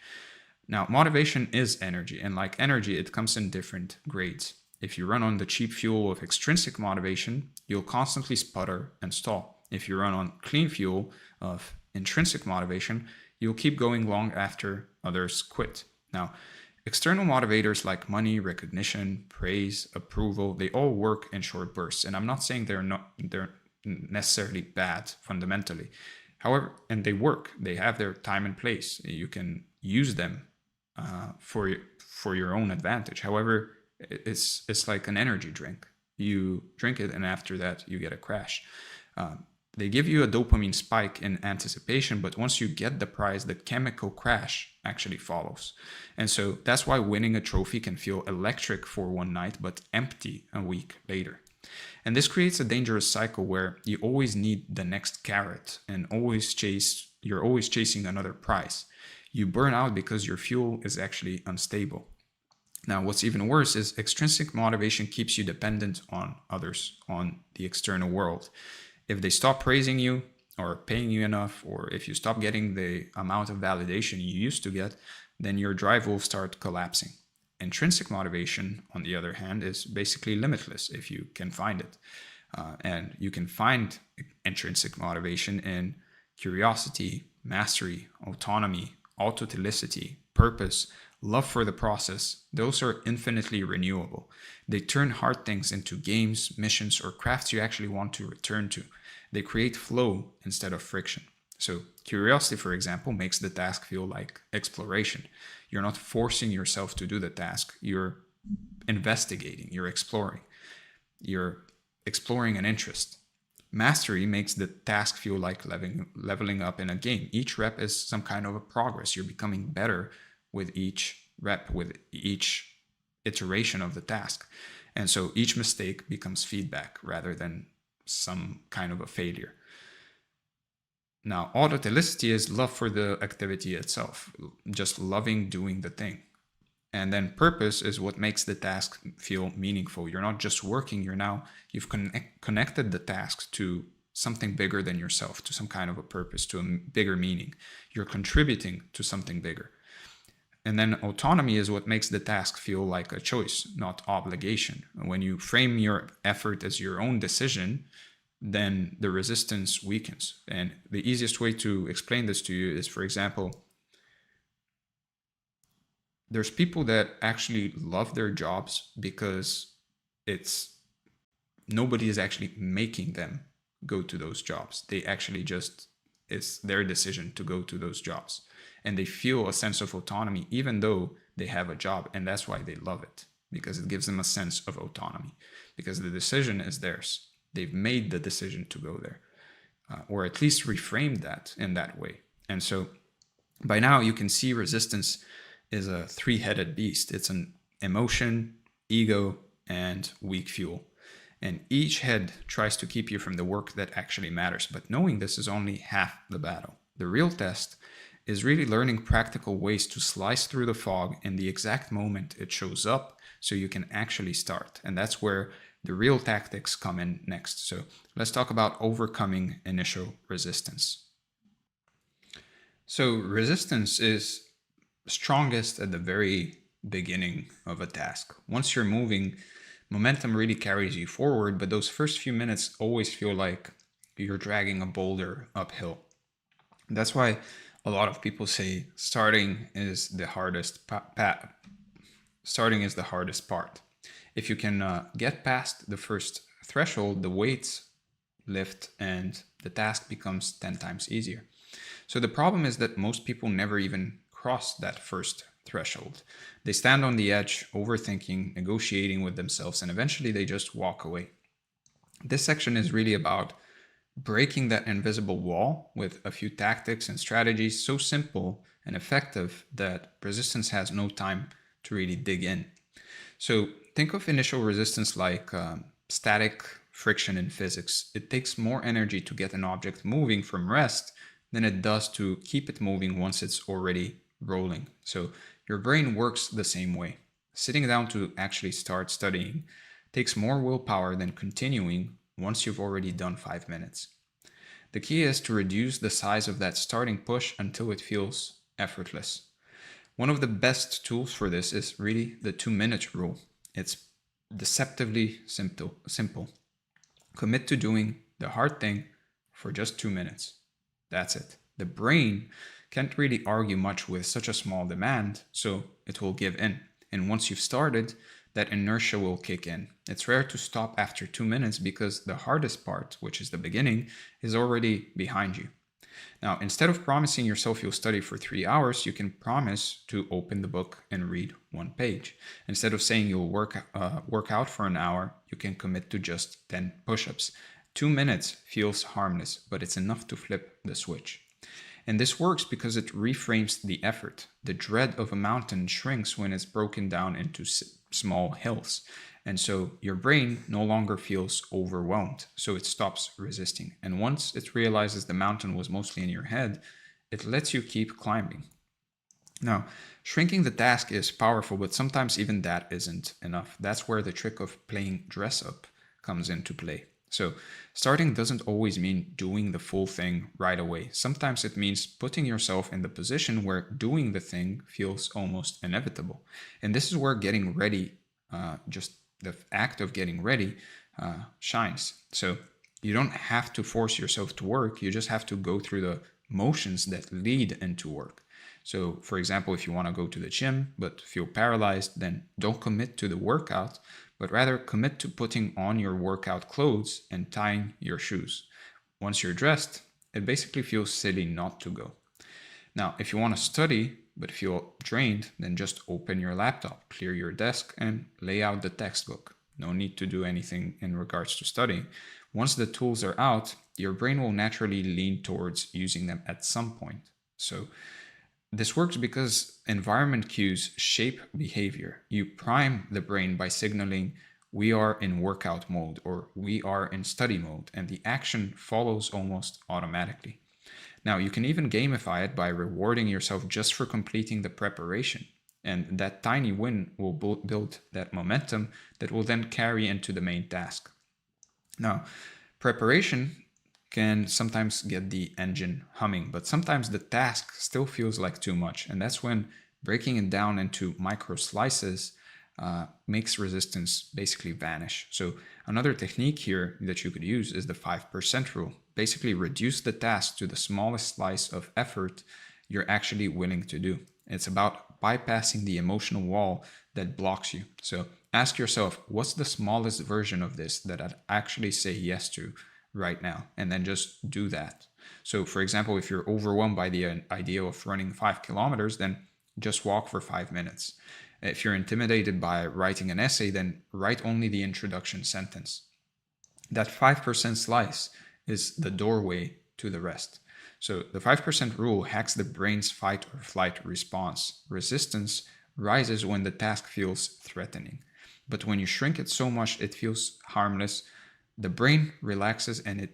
Speaker 1: Now, motivation is energy, and like energy, it comes in different grades. If you run on the cheap fuel of extrinsic motivation, you'll constantly sputter and stall. If you run on clean fuel of intrinsic motivation, you'll keep going long after others quit. Now, external motivators like money, recognition, praise, approval, they all work in short bursts. And I'm not saying they're necessarily bad fundamentally. However, and they work. They have their time and place. You can use them for your own advantage. However, it's like an energy drink. You drink it, and after that, you get a crash. They give you a dopamine spike in anticipation, but once you get the prize, the chemical crash actually follows. And so that's why winning a trophy can feel electric for one night, but empty a week later. And this creates a dangerous cycle where you always need the next carrot and you're always chasing another prize. You burn out because your fuel is actually unstable. Now, what's even worse is extrinsic motivation keeps you dependent on others, on the external world. If they stop praising you or paying you enough, or if you stop getting the amount of validation you used to get, then your drive will start collapsing. Intrinsic motivation, on the other hand, is basically limitless if you can find it. And you can find intrinsic motivation in curiosity, mastery, autonomy, autotelicity, purpose, love for the process. Those are infinitely renewable. They turn hard things into games, missions, or crafts you actually want to return to. They create flow instead of friction. So curiosity, for example, makes the task feel like exploration. You're not forcing yourself to do the task. You're investigating, you're exploring an interest. Mastery makes the task feel like leveling up in a game. Each rep is some kind of a progress. You're becoming better with each rep, with each iteration of the task. And so each mistake becomes feedback rather than some kind of a failure. Now, autotelicity is love for the activity itself, just loving doing the thing. And then purpose is what makes the task feel meaningful. You're not just working, you've connected the task to something bigger than yourself, to some kind of a purpose, to a bigger meaning. You're contributing to something bigger. And then autonomy is what makes the task feel like a choice, not obligation. When you frame your effort as your own decision, then the resistance weakens. And the easiest way to explain this to you is, for example, there's people that actually love their jobs because nobody is actually making them go to those jobs. They actually it's their decision to go to those jobs. And they feel a sense of autonomy even though they have a job. And that's why they love it, because it gives them a sense of autonomy, because the decision is theirs. They've made the decision to go there, or at least reframed that in that way. And so by now you can see resistance is a three-headed beast. It's an emotion, ego, and weak fuel. And each head tries to keep you from the work that actually matters. But knowing this is only half the battle. The real test is really learning practical ways to slice through the fog in the exact moment it shows up so you can actually start. And that's where the real tactics come in next. So let's talk about overcoming initial resistance. So resistance is strongest at the very beginning of a task. Once you're moving, momentum really carries you forward, but those first few minutes always feel like you're dragging a boulder uphill. That's why a lot of people say starting is the hardest part. If you can get past the first threshold, the weights lift and the task becomes 10 times easier. So the problem is that most people never even cross that first threshold. They stand on the edge, overthinking, negotiating with themselves, and eventually they just walk away. This section is really about breaking that invisible wall with a few tactics and strategies so simple and effective that resistance has no time to really dig in. So think of initial resistance like static friction in physics. It takes more energy to get an object moving from rest than it does to keep it moving once it's already rolling. So your brain works the same way. Sitting down to actually start studying takes more willpower than continuing once you've already done 5 minutes. The key is to reduce the size of that starting push until it feels effortless. One of the best tools for this is really the 2-minute rule. It's deceptively simple. Commit to doing the hard thing for just 2 minutes. That's it. The brain can't really argue much with such a small demand, so it will give in. And once you've started, that inertia will kick in. It's rare to stop after 2 minutes because the hardest part, which is the beginning, is already behind you. Now, instead of promising yourself you'll study for 3 hours, you can promise to open the book and read 1 page. Instead of saying you'll work out for an hour, you can commit to just 10 push-ups. 2 minutes feels harmless, but it's enough to flip the switch. And this works because it reframes the effort. The dread of a mountain shrinks when it's broken down into small hills. And so your brain no longer feels overwhelmed, so it stops resisting. And once it realizes the mountain was mostly in your head, it lets you keep climbing. Now, shrinking the task is powerful, but sometimes even that isn't enough. That's where the trick of playing dress up comes into play. So starting doesn't always mean doing the full thing right away. Sometimes it means putting yourself in the position where doing the thing feels almost inevitable. And this is where getting ready, just the act of getting ready, shines. So you don't have to force yourself to work. You just have to go through the motions that lead into work. So for example, if you want to go to the gym but feel paralyzed, then don't commit to the workout, but rather commit to putting on your workout clothes and tying your shoes. Once you're dressed, it basically feels silly not to go. Now, if you want to study but feel drained, then just open your laptop, clear your desk, and lay out the textbook. No need to do anything in regards to studying. Once the tools are out, your brain will naturally lean towards using them at some point. So this works because environment cues shape behavior. You prime the brain by signaling we are in workout mode or we are in study mode, and the action follows almost automatically. Now, you can even gamify it by rewarding yourself just for completing the preparation. And that tiny win will build that momentum that will then carry into the main task. Now, preparation can sometimes get the engine humming, but sometimes the task still feels like too much. And that's when breaking it down into micro slices makes resistance basically vanish. So another technique here that you could use is the 5% rule. Basically reduce the task to the smallest slice of effort you're actually willing to do. It's about bypassing the emotional wall that blocks you. So ask yourself, what's the smallest version of this that I'd actually say yes to right now? And then just do that. So for example, if you're overwhelmed by the idea of running 5 kilometers, then just walk for 5 minutes. If you're intimidated by writing an essay, then write only the introduction sentence. That 5% slice is the doorway to the rest. So the 5% rule hacks the brain's fight or flight response. Resistance rises when the task feels threatening. But when you shrink it so much it feels harmless, the brain relaxes and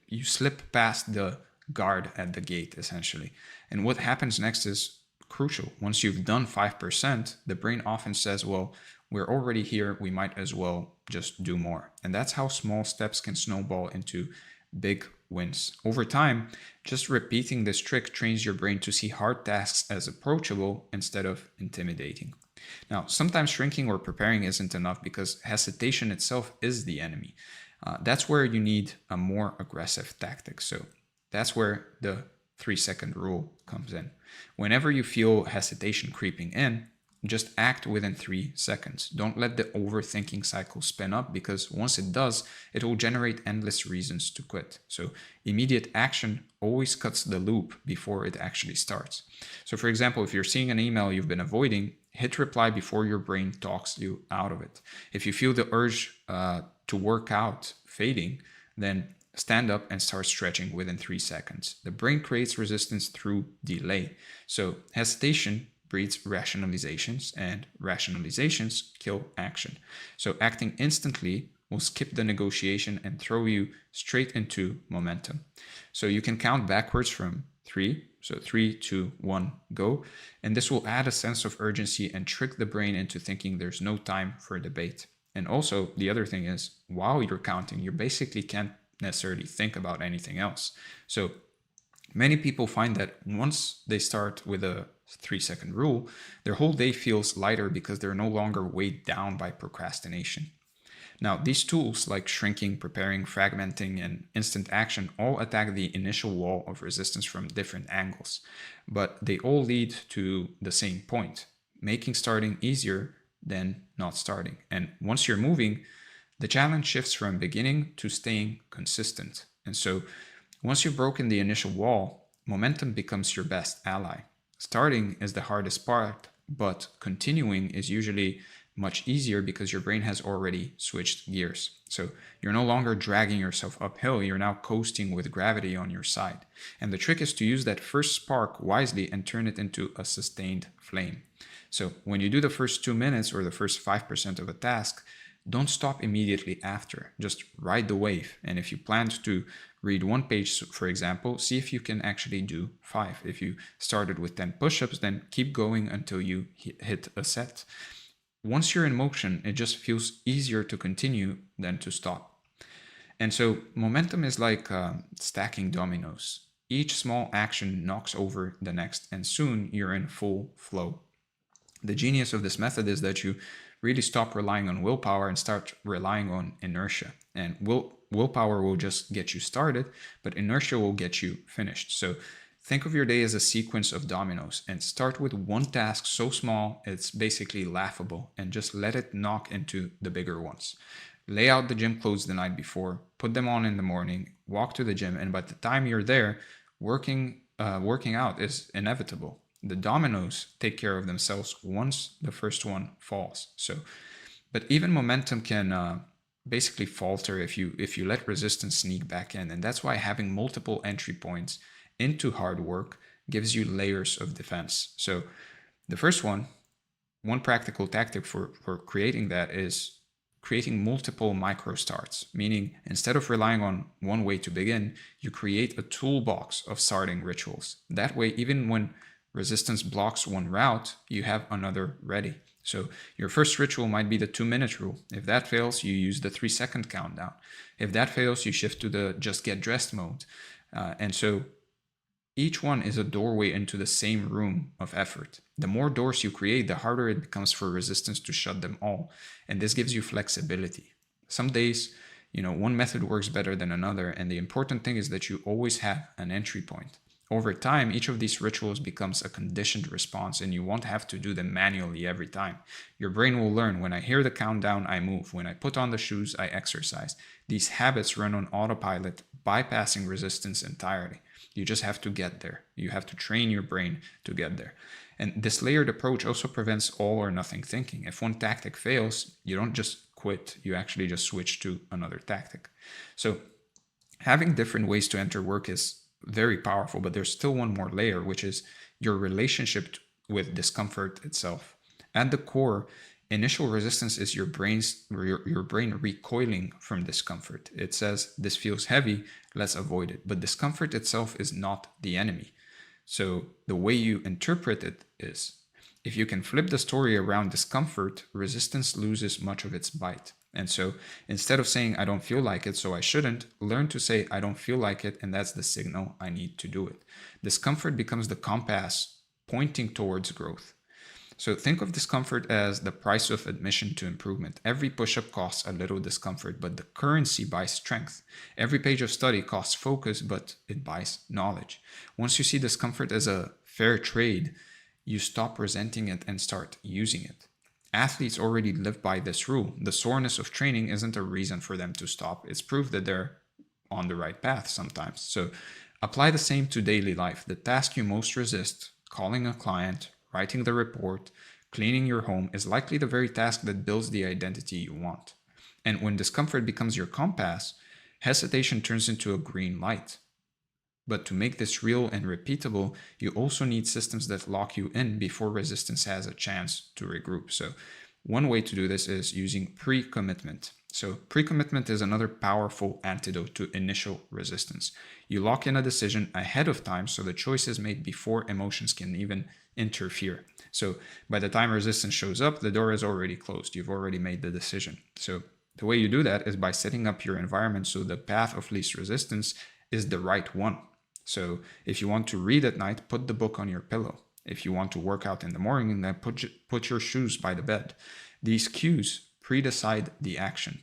Speaker 1: you slip past the guard at the gate, essentially. And what happens next is crucial. Once you've done 5%, the brain often says, well, we're already here, we might as well just do more. And that's how small steps can snowball into big wins. Over time, just repeating this trick trains your brain to see hard tasks as approachable instead of intimidating. Now, sometimes shrinking or preparing isn't enough because hesitation itself is the enemy. That's where you need a more aggressive tactic. So that's where the 3-second rule comes in. Whenever you feel hesitation creeping in, just act within 3 seconds. Don't let the overthinking cycle spin up, because once it does, it will generate endless reasons to quit. So immediate action always cuts the loop before it actually starts. So for example, if you're seeing an email you've been avoiding, hit reply before your brain talks you out of it. If you feel the urge to work out fading, then stand up and start stretching within 3 seconds. The brain creates resistance through delay. So hesitation breeds rationalizations, and rationalizations kill action. So acting instantly will skip the negotiation and throw you straight into momentum. So you can count backwards from 3. So 3, 2, 1, go. And this will add a sense of urgency and trick the brain into thinking there's no time for debate. And also, the other thing is, while you're counting, you basically can't necessarily think about anything else. So many people find that once they start with a 3-second rule, their whole day feels lighter because they're no longer weighed down by procrastination. Now, these tools like shrinking, preparing, fragmenting, and instant action all attack the initial wall of resistance from different angles, but they all lead to the same point, making starting easier than not starting. And once you're moving, the challenge shifts from beginning to staying consistent. And so once you've broken the initial wall, momentum becomes your best ally. Starting is the hardest part, but continuing is usually much easier because your brain has already switched gears. So you're no longer dragging yourself uphill, you're now coasting with gravity on your side. And the trick is to use that first spark wisely and turn it into a sustained flame. So when you do the first 2 minutes or the first 5% of a task, don't stop immediately after. Just ride the wave. And if you planned to read 1 page, for example, see if you can actually do 5. If you started with 10 push-ups, then keep going until you hit a set. Once you're in motion, it just feels easier to continue than to stop. And so momentum is like stacking dominoes. Each small action knocks over the next, and soon you're in full flow. The genius of this method is that you really stop relying on willpower and start relying on inertia. And willpower will just get you started, but inertia will get you finished. So think of your day as a sequence of dominoes and start with one task so small it's basically laughable, and just let it knock into the bigger ones. Lay out the gym clothes the night before, put them on in the morning, walk to the gym, and by the time you're there, working out is inevitable. The dominoes take care of themselves once the first one falls. But even momentum can basically falter if you let resistance sneak back in, and that's why having multiple entry points into hard work gives you layers of defense. So the first one practical tactic for creating that is creating multiple micro starts, meaning instead of relying on one way to begin, you create a toolbox of starting rituals. That way, even when resistance blocks one route, you have another ready. So your first ritual might be the 2-minute rule. If that fails, you use the 3-second countdown. If that fails, you shift to the just get dressed mode. And so each one is a doorway into the same room of effort. The more doors you create, the harder it becomes for resistance to shut them all. And this gives you flexibility. Some days, one method works better than another. And the important thing is that you always have an entry point. Over time, each of these rituals becomes a conditioned response, and you won't have to do them manually every time. Your brain will learn, when I hear the countdown, I move. When I put on the shoes, I exercise. These habits run on autopilot, bypassing resistance entirely. You just have to get there. You have to train your brain to get there. And this layered approach also prevents all or nothing thinking. If one tactic fails, you don't just quit. You actually just switch to another tactic. So having different ways to enter work is very powerful, but there's still one more layer, which is your relationship with discomfort itself. At the core, initial resistance is your brain recoiling from discomfort. It says, this feels heavy, let's avoid it. But discomfort itself is not the enemy. So the way you interpret it is, if you can flip the story around discomfort, resistance loses much of its bite. And so instead of saying, I don't feel like it, so I shouldn't, learn to say, I don't feel like it, and that's the signal I need to do it. Discomfort becomes the compass pointing towards growth. So think of discomfort as the price of admission to improvement. Every push-up costs a little discomfort, but the currency buys strength. Every page of study costs focus, but it buys knowledge. Once you see discomfort as a fair trade, you stop resenting it and start using it. Athletes already live by this rule. The soreness of training isn't a reason for them to stop. It's proof that they're on the right path sometimes. So apply the same to daily life. The task you most resist, calling a client, writing the report, cleaning your home, is likely the very task that builds the identity you want. And when discomfort becomes your compass, hesitation turns into a green light. But to make this real and repeatable, you also need systems that lock you in before resistance has a chance to regroup. So one way to do this is using pre-commitment. So pre-commitment is another powerful antidote to initial resistance. You lock in a decision ahead of time so the choice is made before emotions can even interfere. So by the time resistance shows up, the door is already closed. You've already made the decision. So the way you do that is by setting up your environment so the path of least resistance is the right one. So if you want to read at night, put the book on your pillow. If you want to work out in the morning, then put your shoes by the bed. These cues predecide the action.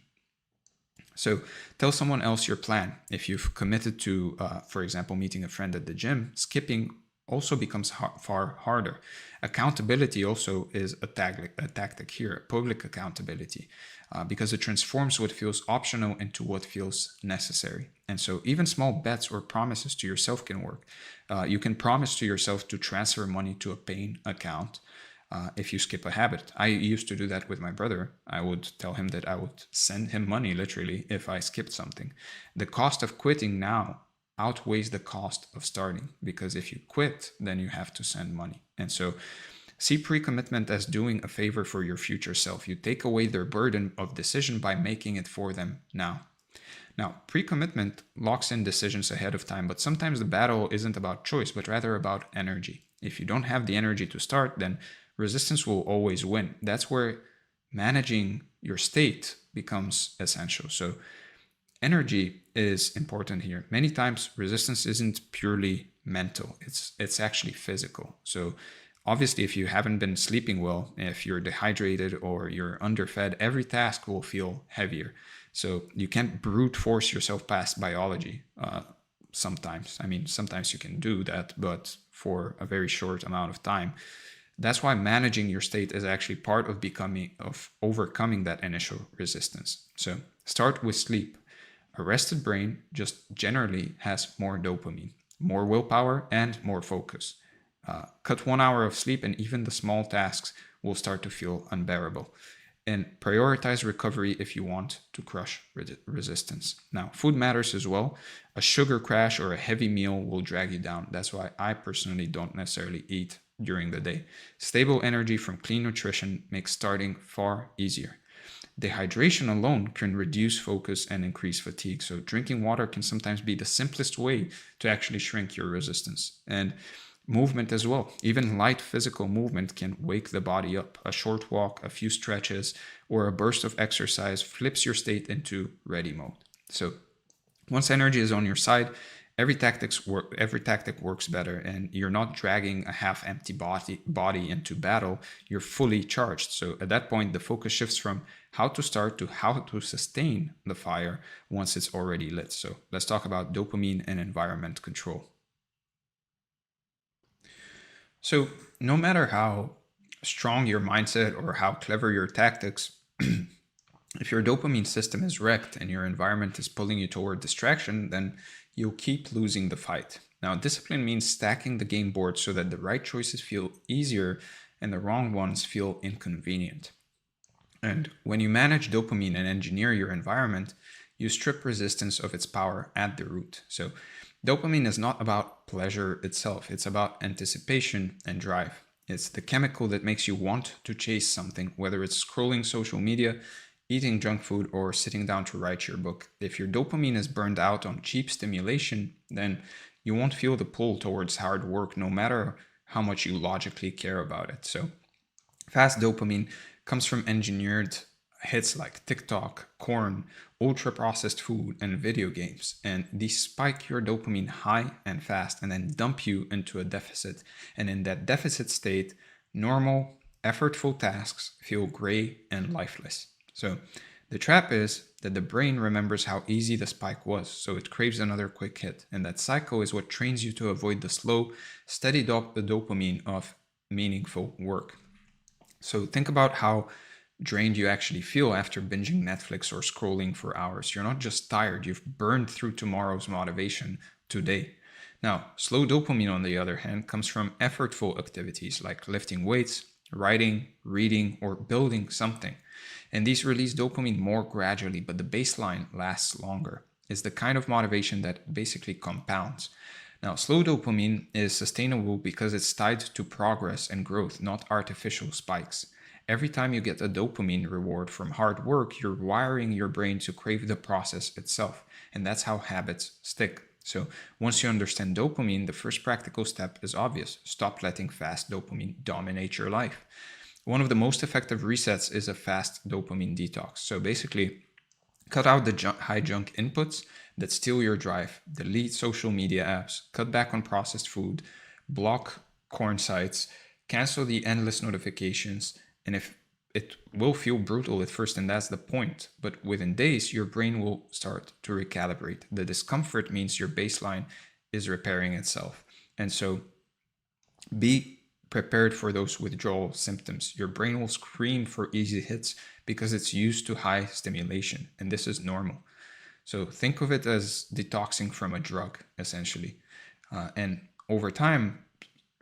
Speaker 1: So tell someone else your plan. If you've committed to, for example, meeting a friend at the gym, skipping also becomes far harder. Accountability also is a tactic here, public accountability, because it transforms what feels optional into what feels necessary. And so even small bets or promises to yourself can work. You can promise to yourself to transfer money to a paying account. If you skip a habit. I used to do that with my brother. I would tell him that I would send him money literally if I skipped something. The cost of quitting now outweighs the cost of starting, because if you quit, then you have to send money. And so see pre-commitment as doing a favor for your future self. You take away their burden of decision by making it for them now. Now, pre-commitment locks in decisions ahead of time, but sometimes the battle isn't about choice, but rather about energy. If you don't have the energy to start, then resistance will always win. That's where managing your state becomes essential. So energy is important here. Many times resistance isn't purely mental, it's actually physical. So obviously, if you haven't been sleeping well, if you're dehydrated or you're underfed, every task will feel heavier. So you can't brute force yourself past biology. Sometimes, I mean, sometimes you can do that, but for a very short amount of time. That's why managing your state is actually part of overcoming that initial resistance. So start with sleep. A rested brain just generally has more dopamine, more willpower, and more focus. Cut 1 hour of sleep and even the small tasks will start to feel unbearable. And prioritize recovery if you want to crush resistance. Now, food matters as well. A sugar crash or a heavy meal will drag you down. That's why I personally don't necessarily eat during the day. Stable energy from clean nutrition makes starting far easier. Dehydration alone can reduce focus and increase fatigue. So drinking water can sometimes be the simplest way to actually shrink your resistance. And movement as well. Even light physical movement can wake the body up. A short walk, a few stretches, or a burst of exercise flips your state into ready mode. So once energy is on your side, every tactic works better, and you're not dragging a half-empty body into battle. You're fully charged. So at that point, the focus shifts from how to start to how to sustain the fire once it's already lit. So let's talk about dopamine and environment control. So no matter how strong your mindset or how clever your tactics, if your dopamine system is wrecked and your environment is pulling you toward distraction, then you'll keep losing the fight. Now, discipline means stacking the game board so that the right choices feel easier and the wrong ones feel inconvenient. And when you manage dopamine and engineer your environment, you strip resistance of its power at the root. So dopamine is not about pleasure itself. It's about anticipation and drive. It's the chemical that makes you want to chase something, whether it's scrolling social media, eating junk food, or sitting down to write your book. If your dopamine is burned out on cheap stimulation, then you won't feel the pull towards hard work, no matter how much you logically care about it. So fast dopamine comes from engineered hits like TikTok, corn, ultra-processed food, and video games. And these spike your dopamine high and fast and then dump you into a deficit. And in that deficit state, normal, effortful tasks feel gray and lifeless. So the trap is that the brain remembers how easy the spike was, so it craves another quick hit. And that cycle is what trains you to avoid the slow, steady dopamine of meaningful work. So think about how drained you actually feel after binging Netflix or scrolling for hours. You're not just tired, you've burned through tomorrow's motivation today. Now, slow dopamine, on the other hand, comes from effortful activities like lifting weights, writing, reading, or building something. And these release dopamine more gradually, but the baseline lasts longer. It's the kind of motivation that basically compounds. Now, slow dopamine is sustainable because it's tied to progress and growth, not artificial spikes. Every time you get a dopamine reward from hard work, you're wiring your brain to crave the process itself. And that's how habits stick. So once you understand dopamine, the first practical step is obvious. Stop letting fast dopamine dominate your life. One of the most effective resets is a fast dopamine detox. So basically, cut out the high junk inputs that steal your drive, delete social media apps, cut back on processed food, block corn sites, cancel the endless notifications, and if it will feel brutal at first, and that's the point, but within days, your brain will start to recalibrate. The discomfort means your baseline is repairing itself. And so be prepared for those withdrawal symptoms. Your brain will scream for easy hits because it's used to high stimulation, and this is normal. So think of it as detoxing from a drug, essentially. And over time,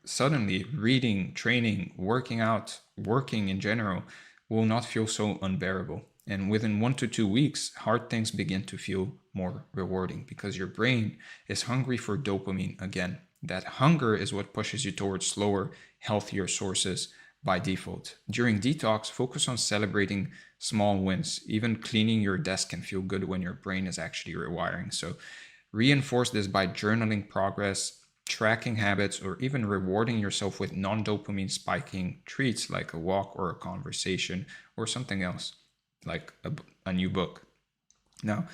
Speaker 1: suddenly reading, training, working out, working in general will not feel so unbearable. And within 1 to 2 weeks, hard things begin to feel more rewarding because your brain is hungry for dopamine again. That hunger is what pushes you towards slower, healthier sources by default. During detox, focus on celebrating small wins. Even cleaning your desk can feel good when your brain is actually rewiring. So reinforce this by journaling progress, tracking habits, or even rewarding yourself with non-dopamine spiking treats like a walk or a conversation or something else like a new book. Now,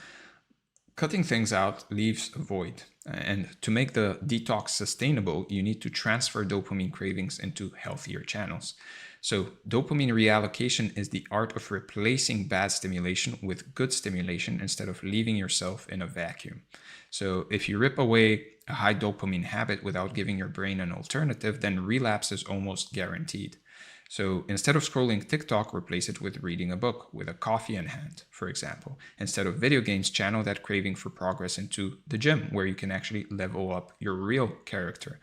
Speaker 1: cutting things out leaves a void. And to make the detox sustainable, you need to transfer dopamine cravings into healthier channels. So dopamine reallocation is the art of replacing bad stimulation with good stimulation instead of leaving yourself in a vacuum. So if you rip away a high dopamine habit without giving your brain an alternative, then relapse is almost guaranteed. So instead of scrolling TikTok, replace it with reading a book with a coffee in hand, for example. Instead of video games, channel that craving for progress into the gym, where you can actually level up your real character.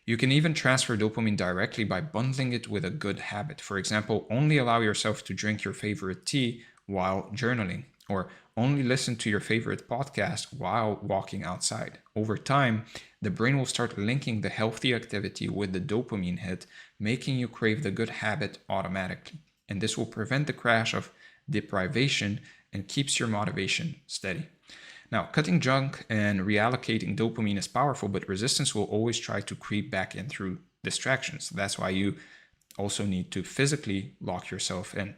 Speaker 1: You can even transfer dopamine directly by bundling it with a good habit. For example, only allow yourself to drink your favorite tea while journaling, or only listen to your favorite podcast while walking outside. Over time, the brain will start linking the healthy activity with the dopamine hit, making you crave the good habit automatically. And this will prevent the crash of deprivation and keeps your motivation steady. Now, cutting junk and reallocating dopamine is powerful, but resistance will always try to creep back in through distractions. That's why you also need to physically lock yourself in.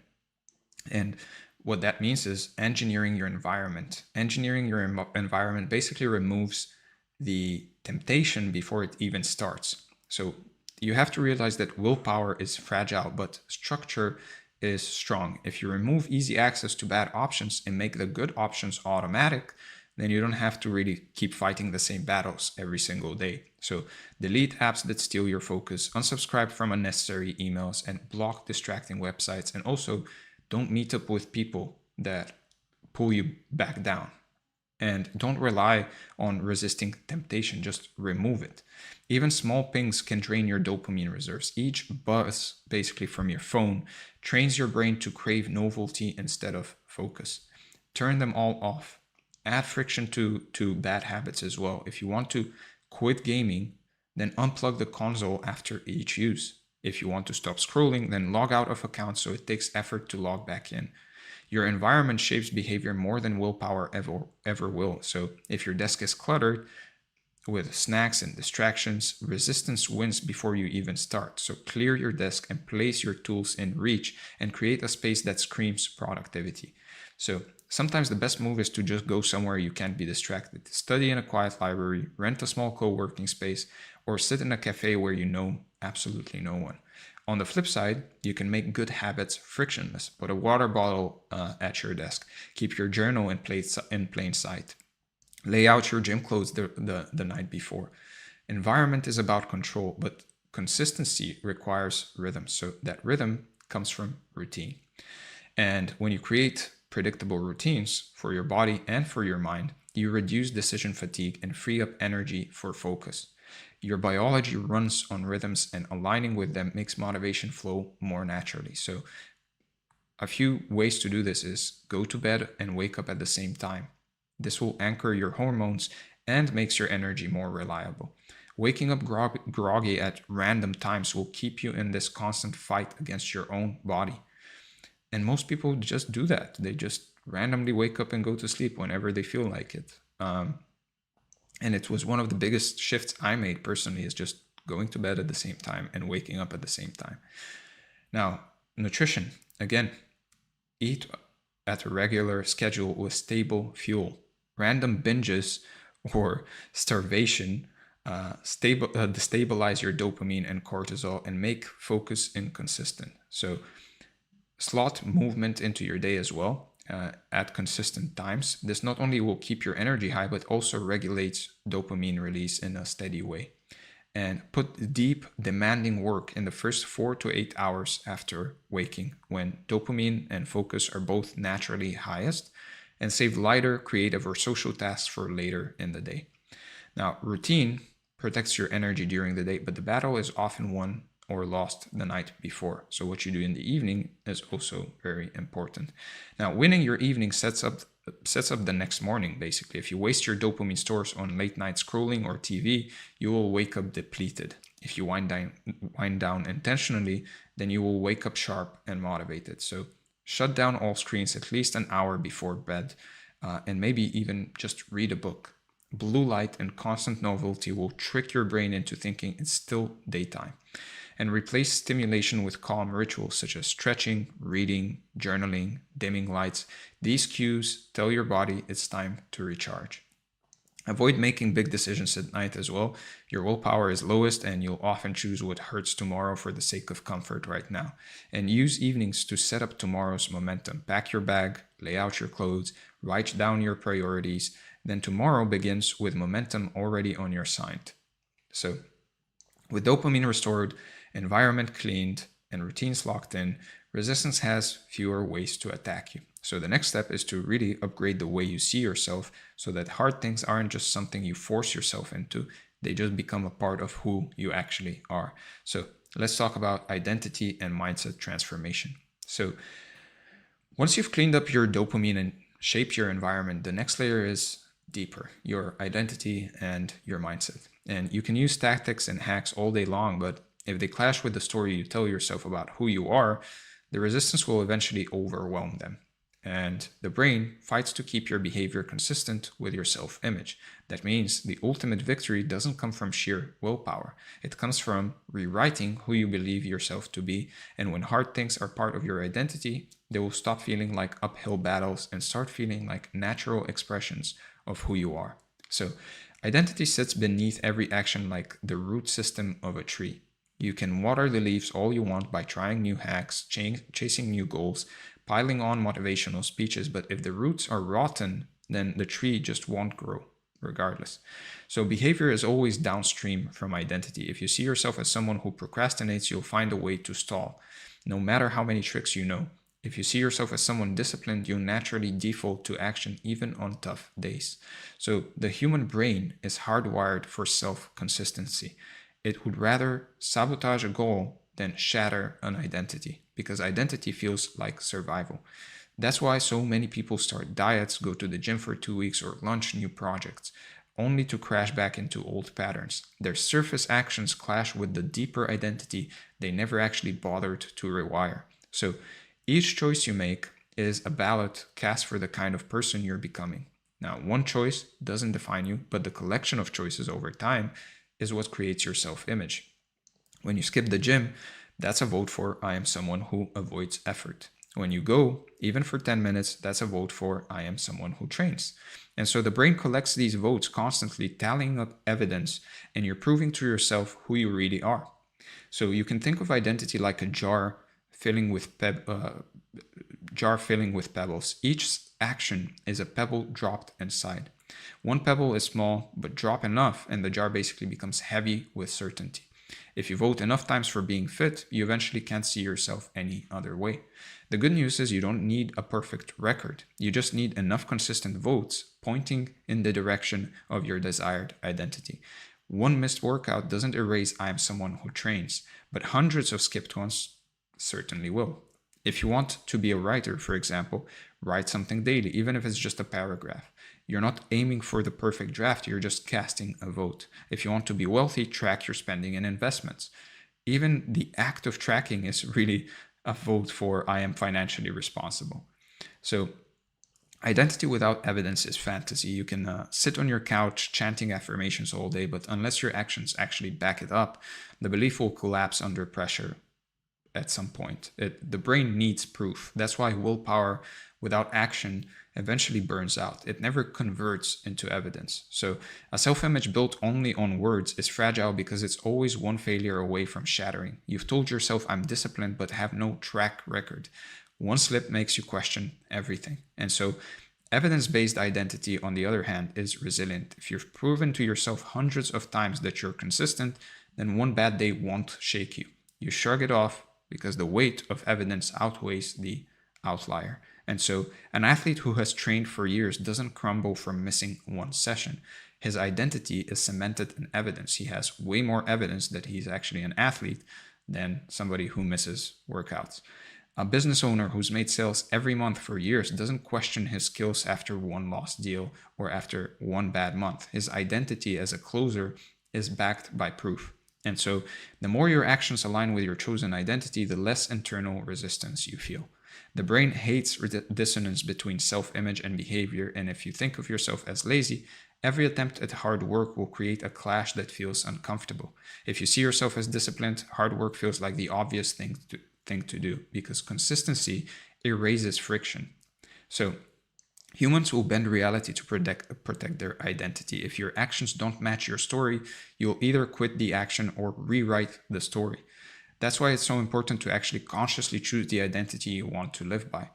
Speaker 1: And what that means is engineering your environment. Engineering your environment basically removes the temptation before it even starts. So you have to realize that willpower is fragile, but structure is strong. If you remove easy access to bad options and make the good options automatic, then you don't have to really keep fighting the same battles every single day. So delete apps that steal your focus, unsubscribe from unnecessary emails, and block distracting websites. And also don't meet up with people that pull you back down. And don't rely on resisting temptation, just remove it. Even small pings can drain your dopamine reserves. Each buzz, basically from your phone, trains your brain to crave novelty instead of focus. Turn them all off. Add friction to bad habits as well. If you want to quit gaming, then unplug the console after each use. If you want to stop scrolling, then log out of accounts so it takes effort to log back in. Your environment shapes behavior more than willpower ever will. So if your desk is cluttered with snacks and distractions, resistance wins before you even start. So clear your desk and place your tools in reach and create a space that screams productivity. So sometimes the best move is to just go somewhere you can't be distracted. Study in a quiet library, rent a small co-working space, or sit in a cafe where you know absolutely no one. On the flip side, you can make good habits frictionless. Put a water bottle at your desk. Keep your journal in plain sight. Lay out your gym clothes the night before. Environment is about control, but consistency requires rhythm. So that rhythm comes from routine. And when you create predictable routines for your body and for your mind, you reduce decision fatigue and free up energy for focus. Your biology runs on rhythms, and aligning with them makes motivation flow more naturally. So a few ways to do this is go to bed and wake up at the same time. This will anchor your hormones and makes your energy more reliable.
Speaker 2: Waking up groggy at random times will keep you in this constant fight against your own body. And most people just do that. They just randomly wake up and go to sleep whenever they feel like it. And it was one of the biggest shifts I made personally, is just going to bed at the same time and waking up at the same time. Now, nutrition, again, eat at a regular schedule with stable fuel. Random binges or starvation destabilize your dopamine and cortisol and make focus inconsistent. So slot movement into your day as well at consistent times. This not only will keep your energy high, but also regulates dopamine release in a steady way. And put deep, demanding work in the first 4 to 8 hours after waking, when dopamine and focus are both naturally highest, and save lighter, creative, or social tasks for later in the day. Now, routine protects your energy during the day, but the battle is often won or lost the night before. So what you do in the evening is also very important. Now, winning your evening sets up the next morning, basically. If you waste your dopamine stores on late night scrolling or TV, you will wake up depleted. If you wind down intentionally, then you will wake up sharp and motivated. So shut down all screens at least an hour before bed, and maybe even just read a book. Blue light and constant novelty will trick your brain into thinking it's still daytime. And replace stimulation with calm rituals such as stretching, reading, journaling, dimming lights. These cues tell your body it's time to recharge. Avoid making big decisions at night as well. Your willpower is lowest and you'll often choose what hurts tomorrow for the sake of comfort right now. And use evenings to set up tomorrow's momentum. Pack your bag, lay out your clothes, write down your priorities. Then tomorrow begins with momentum already on your side. So with dopamine restored, environment cleaned, and routines locked in, resistance has fewer ways to attack you. So the next step is to really upgrade the way you see yourself so that hard things aren't just something you force yourself into, they just become a part of who you actually are. So let's talk about identity and mindset transformation. So once you've cleaned up your dopamine and shaped your environment, the next layer is deeper, your identity and your mindset. And you can use tactics and hacks all day long, but if they clash with the story you tell yourself about who you are, the resistance will eventually overwhelm them. And the brain fights to keep your behavior consistent with your self-image. That means the ultimate victory doesn't come from sheer willpower. It comes from rewriting who you believe yourself to be. And when hard things are part of your identity, they will stop feeling like uphill battles and start feeling like natural expressions of who you are. So identity sits beneath every action like the root system of a tree. You can water the leaves all you want by trying new hacks, chasing new goals, piling on motivational speeches, but if the roots are rotten, then the tree just won't grow, regardless. So behavior is always downstream from identity. If you see yourself as someone who procrastinates, you'll find a way to stall, no matter how many tricks you know. If you see yourself as someone disciplined, you'll naturally default to action even on tough days. So the human brain is hardwired for self-consistency. It would rather sabotage a goal than shatter an identity, because identity feels like survival. That's why so many people start diets, go to the gym for 2 weeks, or launch new projects, only to crash back into old patterns. Their surface actions clash with the deeper identity they never actually bothered to rewire. So each choice you make is a ballot cast for the kind of person you're becoming. Now, one choice doesn't define you, but the collection of choices over time is what creates your self-image. When you skip the gym, that's a vote for I am someone who avoids effort. When you go, even for 10 minutes, that's a vote for I am someone who trains. And so the brain collects these votes constantly, tallying up evidence, and you're proving to yourself who you really are. So you can think of identity like a jar filling with pebbles. Each action is a pebble dropped inside. One pebble is small, but drop enough and the jar basically becomes heavy with certainty. If you vote enough times for being fit, you eventually can't see yourself any other way. The good news is you don't need a perfect record. You just need enough consistent votes pointing in the direction of your desired identity. One missed workout doesn't erase I am someone who trains, but hundreds of skipped ones certainly will. If you want to be a writer, for example, write something daily, even if it's just a paragraph.
Speaker 1: You're not aiming for the perfect draft, you're just casting a vote. If you want to be wealthy, track your spending and investments. Even the act of tracking is really a vote for I am financially responsible. So identity without evidence is fantasy. You can sit on your couch chanting affirmations all day, but unless your actions actually back it up, the belief will collapse under pressure at some point. The brain needs proof. That's why willpower without action eventually burns out. It never converts into evidence. So a self-image built only on words is fragile because it's always one failure away from shattering. You've told yourself I'm disciplined but have no track record. One slip makes you question everything. And so evidence-based identity, on the other hand, is resilient. If you've proven to yourself hundreds of times that you're consistent, then one bad day won't shake you. You shrug it off because the weight of evidence outweighs the outlier. And so an athlete who has trained for years doesn't crumble from missing one session. His identity is cemented in evidence. He has way more evidence that he's actually an athlete than somebody who misses workouts. A business owner who's made sales every month for years doesn't question his skills after one lost deal or after one bad month. His identity as a closer is backed by proof. And so the more your actions align with your chosen identity, the less internal resistance you feel. The brain hates dissonance between self-image and behavior, and if you think of yourself as lazy, every attempt at hard work will create a clash that feels uncomfortable. If you see yourself as disciplined, hard work feels like the obvious thing to do because consistency erases friction. So humans will bend reality to protect their identity. If your actions don't match your story, you'll either quit the action or rewrite the story. That's why it's so important to actually consciously choose the identity you want to live by.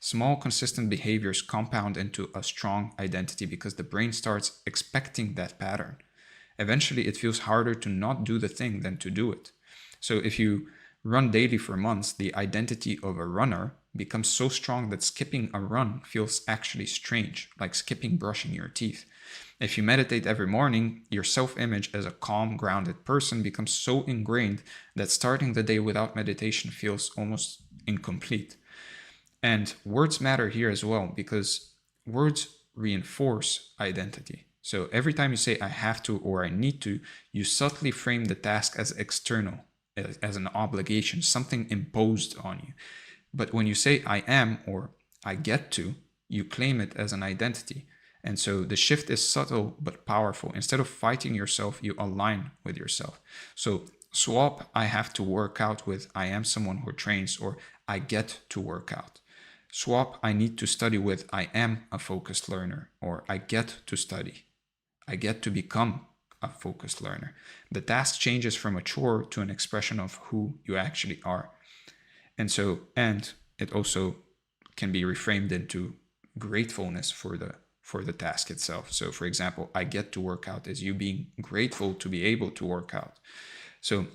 Speaker 1: Small, consistent behaviors compound into a strong identity because the brain starts expecting that pattern. Eventually, it feels harder to not do the thing than to do it. So if you run daily for months, the identity of a runner becomes so strong that skipping a run feels actually strange, like skipping brushing your teeth. If you meditate every morning, your self-image as a calm, grounded person becomes so ingrained that starting the day without meditation feels almost incomplete. And words matter here as well because words reinforce identity. So every time you say I have to or I need to, you subtly frame the task as external, as an obligation, something imposed on you. But when you say I am or I get to, you claim it as an identity. And so the shift is subtle but powerful. Instead of fighting yourself, you align with yourself. So swap I have to work out with I am someone who trains or I get to work out. Swap I need to study with I am a focused learner or I get to study. I get to become a focused learner. The task changes from a chore to an expression of who you actually are. And it also can be reframed into gratefulness for the task itself. So for example, I get to work out is you being grateful to be able to work out. So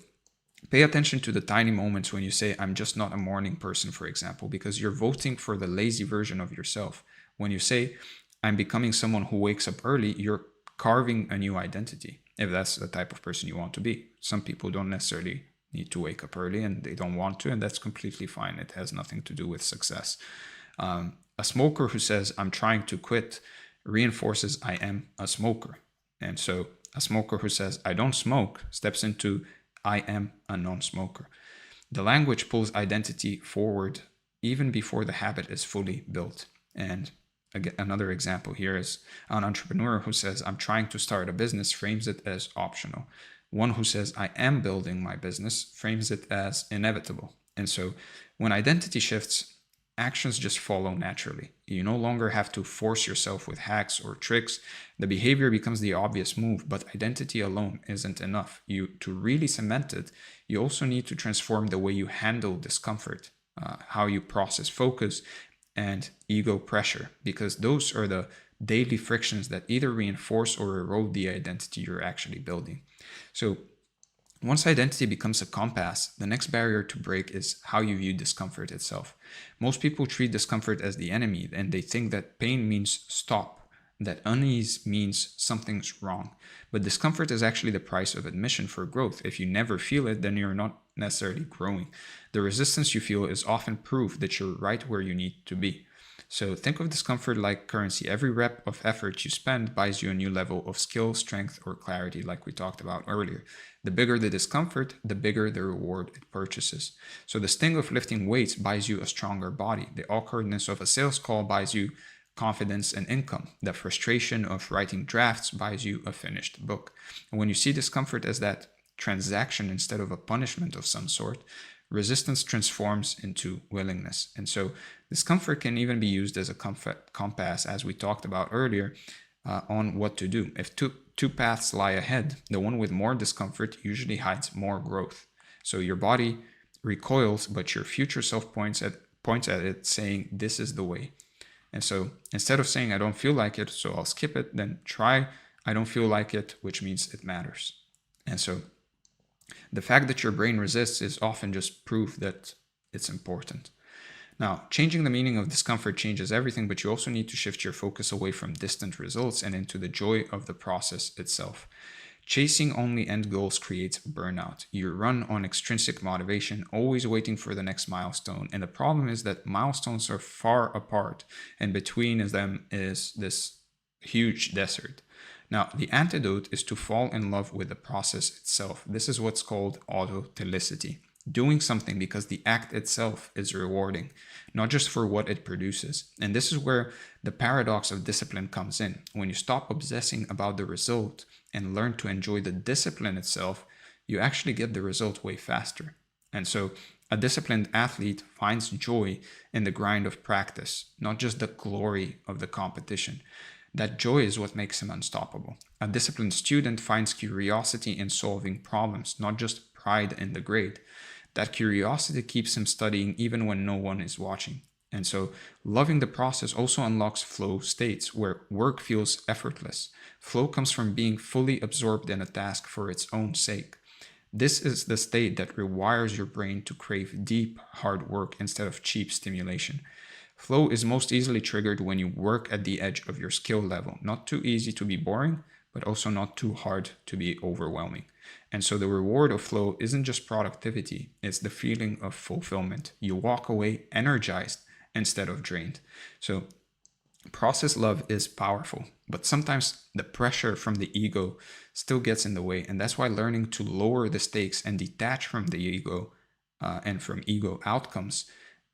Speaker 1: pay attention to the tiny moments when you say, I'm just not a morning person, for example, because you're voting for the lazy version of yourself. When you say, I'm becoming someone who wakes up early, you're carving a new identity, if that's the type of person you want to be. Some people don't necessarily need to wake up early and they don't want to, and that's completely fine. It has nothing to do with success. A smoker who says, I'm trying to quit, reinforces I am a smoker. And so a smoker who says, I don't smoke, steps into I am a non-smoker. The language pulls identity forward even before the habit is fully built. And again, another example here is an entrepreneur who says, I'm trying to start a business, frames it as optional. One who says, I am building my business, frames it as inevitable. And so when identity shifts, actions just follow naturally. You no longer have to force yourself with hacks or tricks. The behavior becomes the obvious move, but identity alone isn't enough. To really cement it, you also need to transform the way you handle discomfort, how you process focus and ego pressure, because those are the daily frictions that either reinforce or erode the identity you're actually building. So once identity becomes a compass, the next barrier to break is how you view discomfort itself. Most people treat discomfort as the enemy, and they think that pain means stop, that unease means something's wrong. But discomfort is actually the price of admission for growth. If you never feel it, then you're not necessarily growing. The resistance you feel is often proof that you're right where you need to be. So think of discomfort like currency. Every rep of effort you spend buys you a new level of skill, strength, or clarity, like we talked about earlier. The bigger the discomfort, the bigger the reward it purchases. So the sting of lifting weights buys you a stronger body. The awkwardness of a sales call buys you confidence and income. The frustration of writing drafts buys you a finished book. And when you see discomfort as that transaction instead of a punishment of some sort, resistance transforms into willingness. And so discomfort can even be used as a compass, as we talked about earlier, on what to do. If two paths lie ahead, the one with more discomfort usually hides more growth. So your body recoils, but your future self points at it saying, this is the way. And so instead of saying, I don't feel like it, so I'll skip it, then try, I don't feel like it, which means it matters. And so the fact that your brain resists is often just proof that it's important. Now, changing the meaning of discomfort changes everything, but you also need to shift your focus away from distant results and into the joy of the process itself. Chasing only end goals creates burnout. You run on extrinsic motivation, always waiting for the next milestone. And the problem is that milestones are far apart, and between them is this huge desert. Now, the antidote is to fall in love with the process itself. This is what's called autotelicity. Doing something because the act itself is rewarding, not just for what it produces. And this is where the paradox of discipline comes in. When you stop obsessing about the result and learn to enjoy the discipline itself, you actually get the result way faster. And so a disciplined athlete finds joy in the grind of practice, not just the glory of the competition. That joy is what makes him unstoppable. A disciplined student finds curiosity in solving problems, not just pride in the grade. That curiosity keeps him studying even when no one is watching. And so loving the process also unlocks flow states where work feels effortless. Flow comes from being fully absorbed in a task for its own sake. This is the state that rewires your brain to crave deep, hard work instead of cheap stimulation. Flow is most easily triggered when you work at the edge of your skill level. Not too easy to be boring, but also not too hard to be overwhelming. And so the reward of flow isn't just productivity, it's the feeling of fulfillment. You walk away energized instead of drained. So process love is powerful, but sometimes the pressure from the ego still gets in the way. And that's why learning to lower the stakes and detach from the ego and from ego outcomes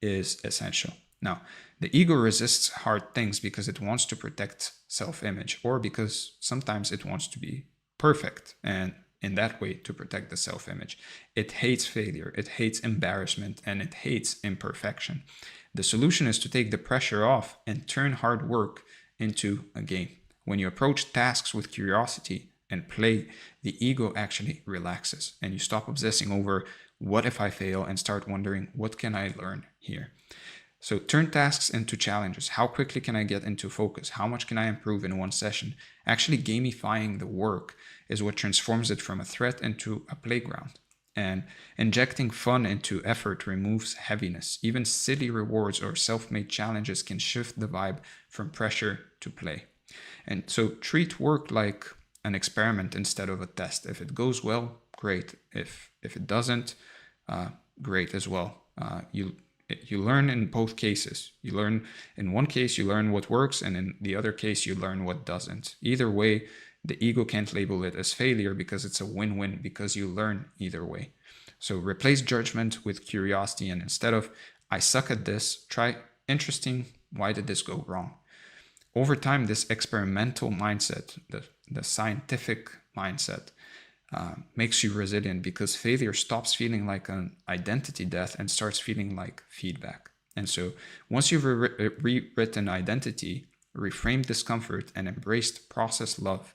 Speaker 1: is essential. Now, the ego resists hard things because it wants to protect self-image, or because sometimes it wants to be perfect, and in that way to protect the self-image. It hates failure, it hates embarrassment, and it hates imperfection. The solution is to take the pressure off and turn hard work into a game. When you approach tasks with curiosity and play, the ego actually relaxes, and you stop obsessing over what if I fail and start wondering, what can I learn here? So turn tasks into challenges. How quickly can I get into focus? How much can I improve in one session? Actually gamifying the work is what transforms it from a threat into a playground. And injecting fun into effort removes heaviness. Even silly rewards or self-made challenges can shift the vibe from pressure to play. And so treat work like an experiment instead of a test. If it goes well, great. If it doesn't, great as well. You learn in both cases. You learn in one case, you learn what works, and in the other case, you learn what doesn't. Either way, the ego can't label it as failure because it's a win-win, because you learn either way. So replace judgment with curiosity, and instead of, I suck at this, try, interesting, why did this go wrong? Over time, this experimental mindset, the scientific mindset, makes you resilient, because failure stops feeling like an identity death and starts feeling like feedback. And so once you've rewritten identity, reframed discomfort, and embraced process love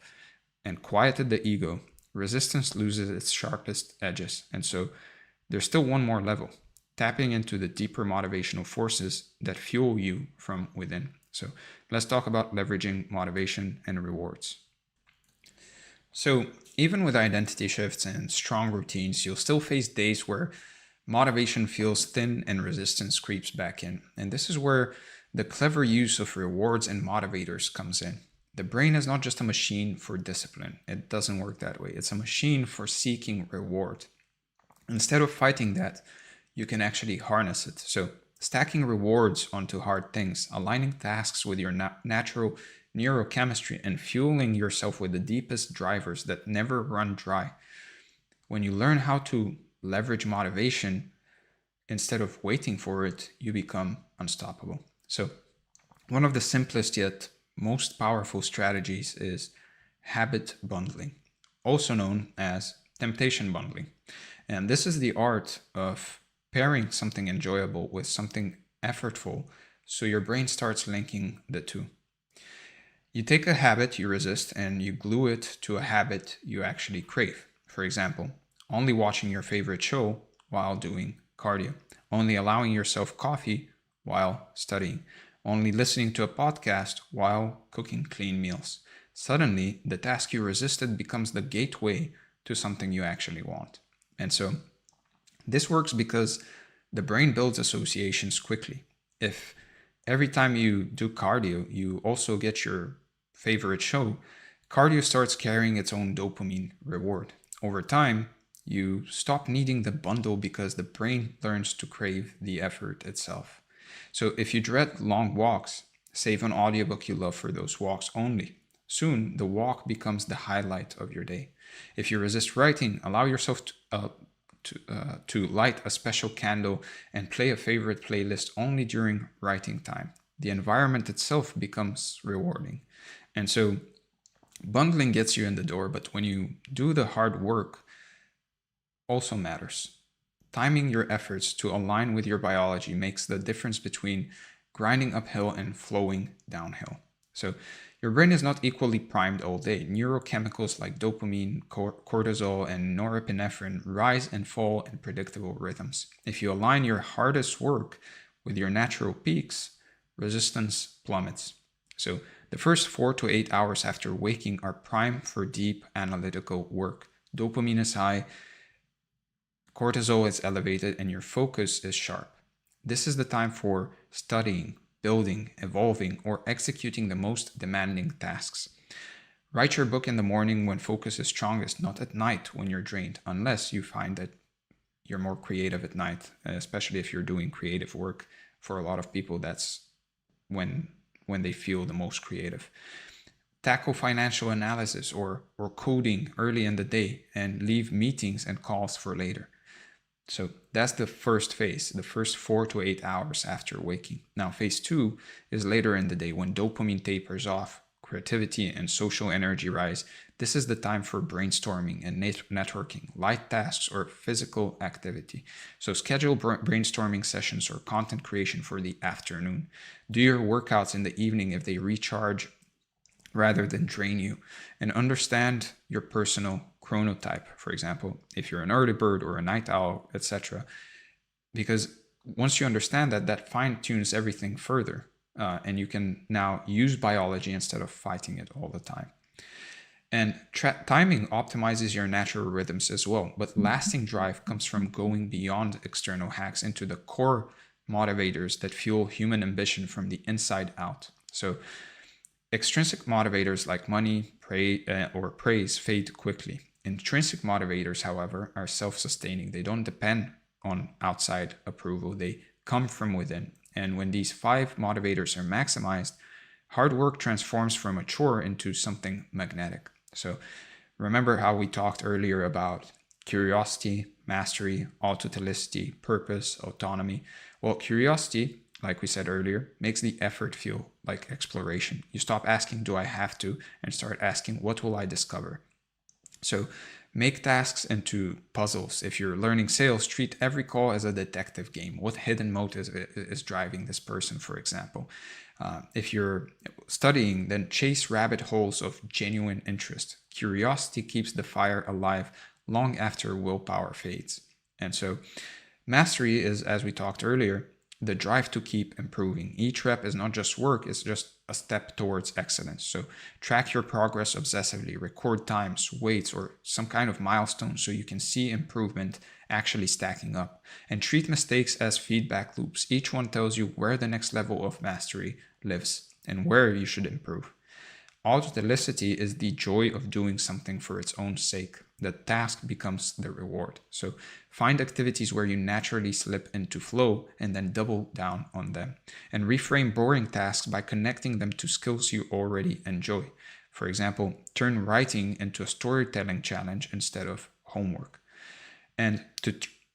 Speaker 1: and quieted the ego, resistance loses its sharpest edges. And so there's still one more level, tapping into the deeper motivational forces that fuel you from within. So let's talk about leveraging motivation and rewards. So even with identity shifts and strong routines, you'll still face days where motivation feels thin and resistance creeps back in. And this is where the clever use of rewards and motivators comes in. The brain is not just a machine for discipline. It doesn't work that way. It's a machine for seeking reward. Instead of fighting that, you can actually harness it. So Stacking rewards onto hard things, aligning tasks with your natural neurochemistry, and fueling yourself with the deepest drivers that never run dry. When you learn how to leverage motivation instead of waiting for it, you become unstoppable. So, one of the simplest yet most powerful strategies is habit bundling, also known as temptation bundling. And this is the art of pairing something enjoyable with something effortful so your brain starts linking the two. You take a habit you resist and you glue it to a habit you actually crave. For example, only watching your favorite show while doing cardio, only allowing yourself coffee while studying, only listening to a podcast while cooking clean meals. Suddenly, the task you resisted becomes the gateway to something you actually want. And so, this works because the brain builds associations quickly. If every time you do cardio, you also get your favorite show, cardio starts carrying its own dopamine reward. Over time, you stop needing the bundle because the brain learns to crave the effort itself. So if you dread long walks, save an audiobook you love for those walks only. Soon, the walk becomes the highlight of your day. If you resist writing, allow yourself to light a special candle and play a favorite playlist only during writing time. The environment itself becomes rewarding. And so bundling gets you in the door, but when you do the hard work also matters. Timing your efforts to align with your biology makes the difference between grinding uphill and flowing downhill. So your brain is not equally primed all day. Neurochemicals like dopamine, cortisol, and norepinephrine rise and fall in predictable rhythms. If you align your hardest work with your natural peaks, resistance plummets. So the first 4 to 8 hours after waking are prime for deep analytical work. Dopamine is high, cortisol is elevated, and your focus is sharp. This is the time for studying, building, evolving, or executing the most demanding tasks. Write your book in the morning when focus is strongest, not at night when you're drained, unless you find that you're more creative at night, especially if you're doing creative work. For a lot of people, that's when they feel the most creative. Tackle financial analysis or coding early in the day and leave meetings and calls for later. So that's the first phase, the first 4 to 8 hours after waking. Now, phase 2 is later in the day when dopamine tapers off, creativity and social energy rise. This is the time for brainstorming and networking, light tasks, or physical activity. So schedule brainstorming sessions or content creation for the afternoon. Do your workouts in the evening if they recharge rather than drain you, and understand your personal chronotype. For example, if you're an early bird or a night owl, etc. Because once you understand that, that fine-tunes everything further, and you can now use biology instead of fighting it all the time. And timing optimizes your natural rhythms as well, but lasting drive comes from going beyond external hacks into the core motivators that fuel human ambition from the inside out. So extrinsic motivators like money, praise fade quickly. Intrinsic motivators, however, are self-sustaining. They don't depend on outside approval. They come from within. And when these 5 motivators are maximized, hard work transforms from a chore into something magnetic. So remember how we talked earlier about curiosity, mastery, autotelicity, purpose, autonomy. Well, curiosity, like we said earlier, makes the effort feel like exploration. You stop asking, do I have to, and start asking, what will I discover? So make tasks into puzzles. If you're learning sales, treat every call as a detective game. What hidden motive is driving this person, for example? If you're studying, then chase rabbit holes of genuine interest. Curiosity keeps the fire alive long after willpower fades. And so mastery is, as we talked earlier, the drive to keep improving. Each rep is not just work, it's just a step towards excellence. So track your progress obsessively, record times, weights, or some kind of milestone so you can see improvement actually stacking up. And treat mistakes as feedback loops. Each one tells you where the next level of mastery lives and where you should improve. Authenticity is the joy of doing something for its own sake. The task becomes the reward. So find activities where you naturally slip into flow and then double down on them. And reframe boring tasks by connecting them to skills you already enjoy. For example, turn writing into a storytelling challenge instead of homework. And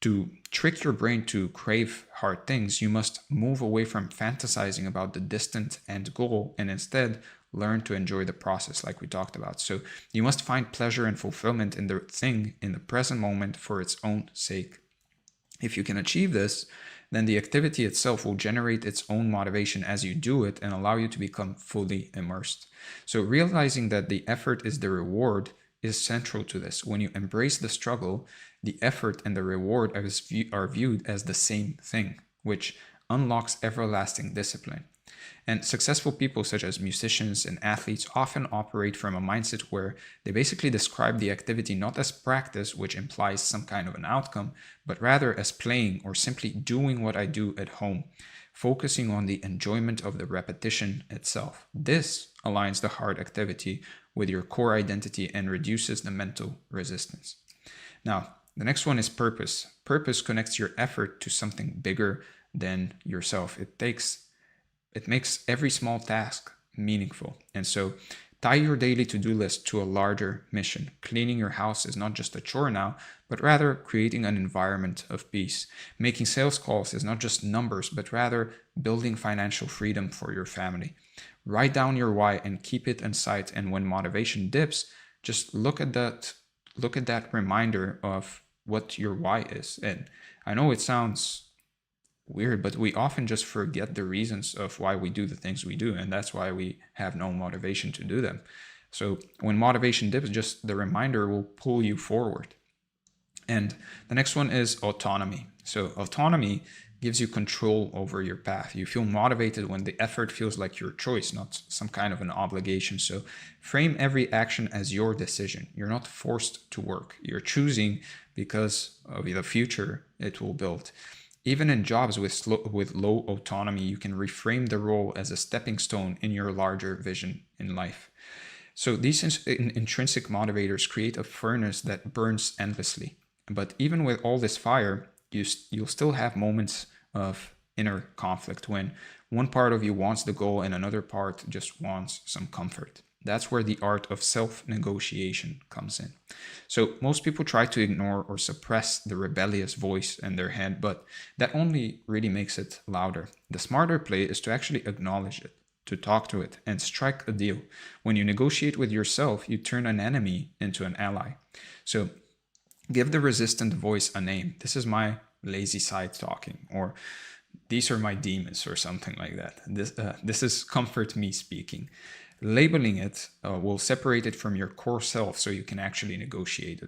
Speaker 1: to trick your brain to crave hard things, you must move away from fantasizing about the distant end goal and instead learn to enjoy the process, like we talked about. So you must find pleasure and fulfillment in the thing in the present moment for its own sake. If you can achieve this, then the activity itself will generate its own motivation as you do it and allow you to become fully immersed. So realizing that the effort is the reward is central to this. When you embrace the struggle, the effort and the reward are viewed as the same thing, which unlocks everlasting discipline. And successful people such as musicians and athletes often operate from a mindset where they basically describe the activity not as practice, which implies some kind of an outcome, but rather as playing or simply doing what I do at home, focusing on the enjoyment of the repetition itself. This aligns the hard activity with your core identity and reduces the mental resistance. Now, the next one is purpose. Purpose connects your effort to something bigger than yourself. It makes every small task meaningful. And so tie your daily to-do list to a larger mission. Cleaning your house is not just a chore now, but rather creating an environment of peace. Making sales calls is not just numbers, but rather building financial freedom for your family. Write down your why and keep it in sight. And when motivation dips, just look at that reminder of what your why is. And I know it sounds weird, but we often just forget the reasons of why we do the things we do, and that's why we have no motivation to do them. So when motivation dips, just the reminder will pull you forward. And the next one is autonomy. So autonomy gives you control over your path. You feel motivated when the effort feels like your choice, not some kind of an obligation. So frame every action as your decision. You're not forced to work. You're choosing because of the future it will build. Even in jobs with low autonomy, you can reframe the role as a stepping stone in your larger vision in life. So these intrinsic motivators create a furnace that burns endlessly. But even with all this fire, you'll still have moments of inner conflict when one part of you wants the goal and another part just wants some comfort. That's where the art of self-negotiation comes in. So most people try to ignore or suppress the rebellious voice in their head, but that only really makes it louder. The smarter play is to actually acknowledge it, to talk to it, and strike a deal. When you negotiate with yourself, you turn an enemy into an ally. So give the resistant voice a name. This is my lazy side talking, or these are my demons, or something like that. This is comfort me speaking. Labeling it will separate it from your core self so you can actually negotiate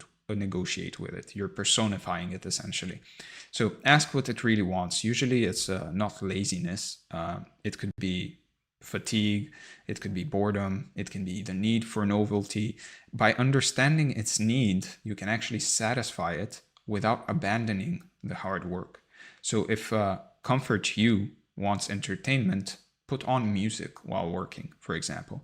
Speaker 1: with it. You're personifying it essentially. So ask what it really wants. Usually it's not laziness. It could be fatigue, it could be boredom, it can be the need for novelty. By understanding its need, you can actually satisfy it without abandoning the hard work. So if comfort you wants entertainment, put on music while working, for example.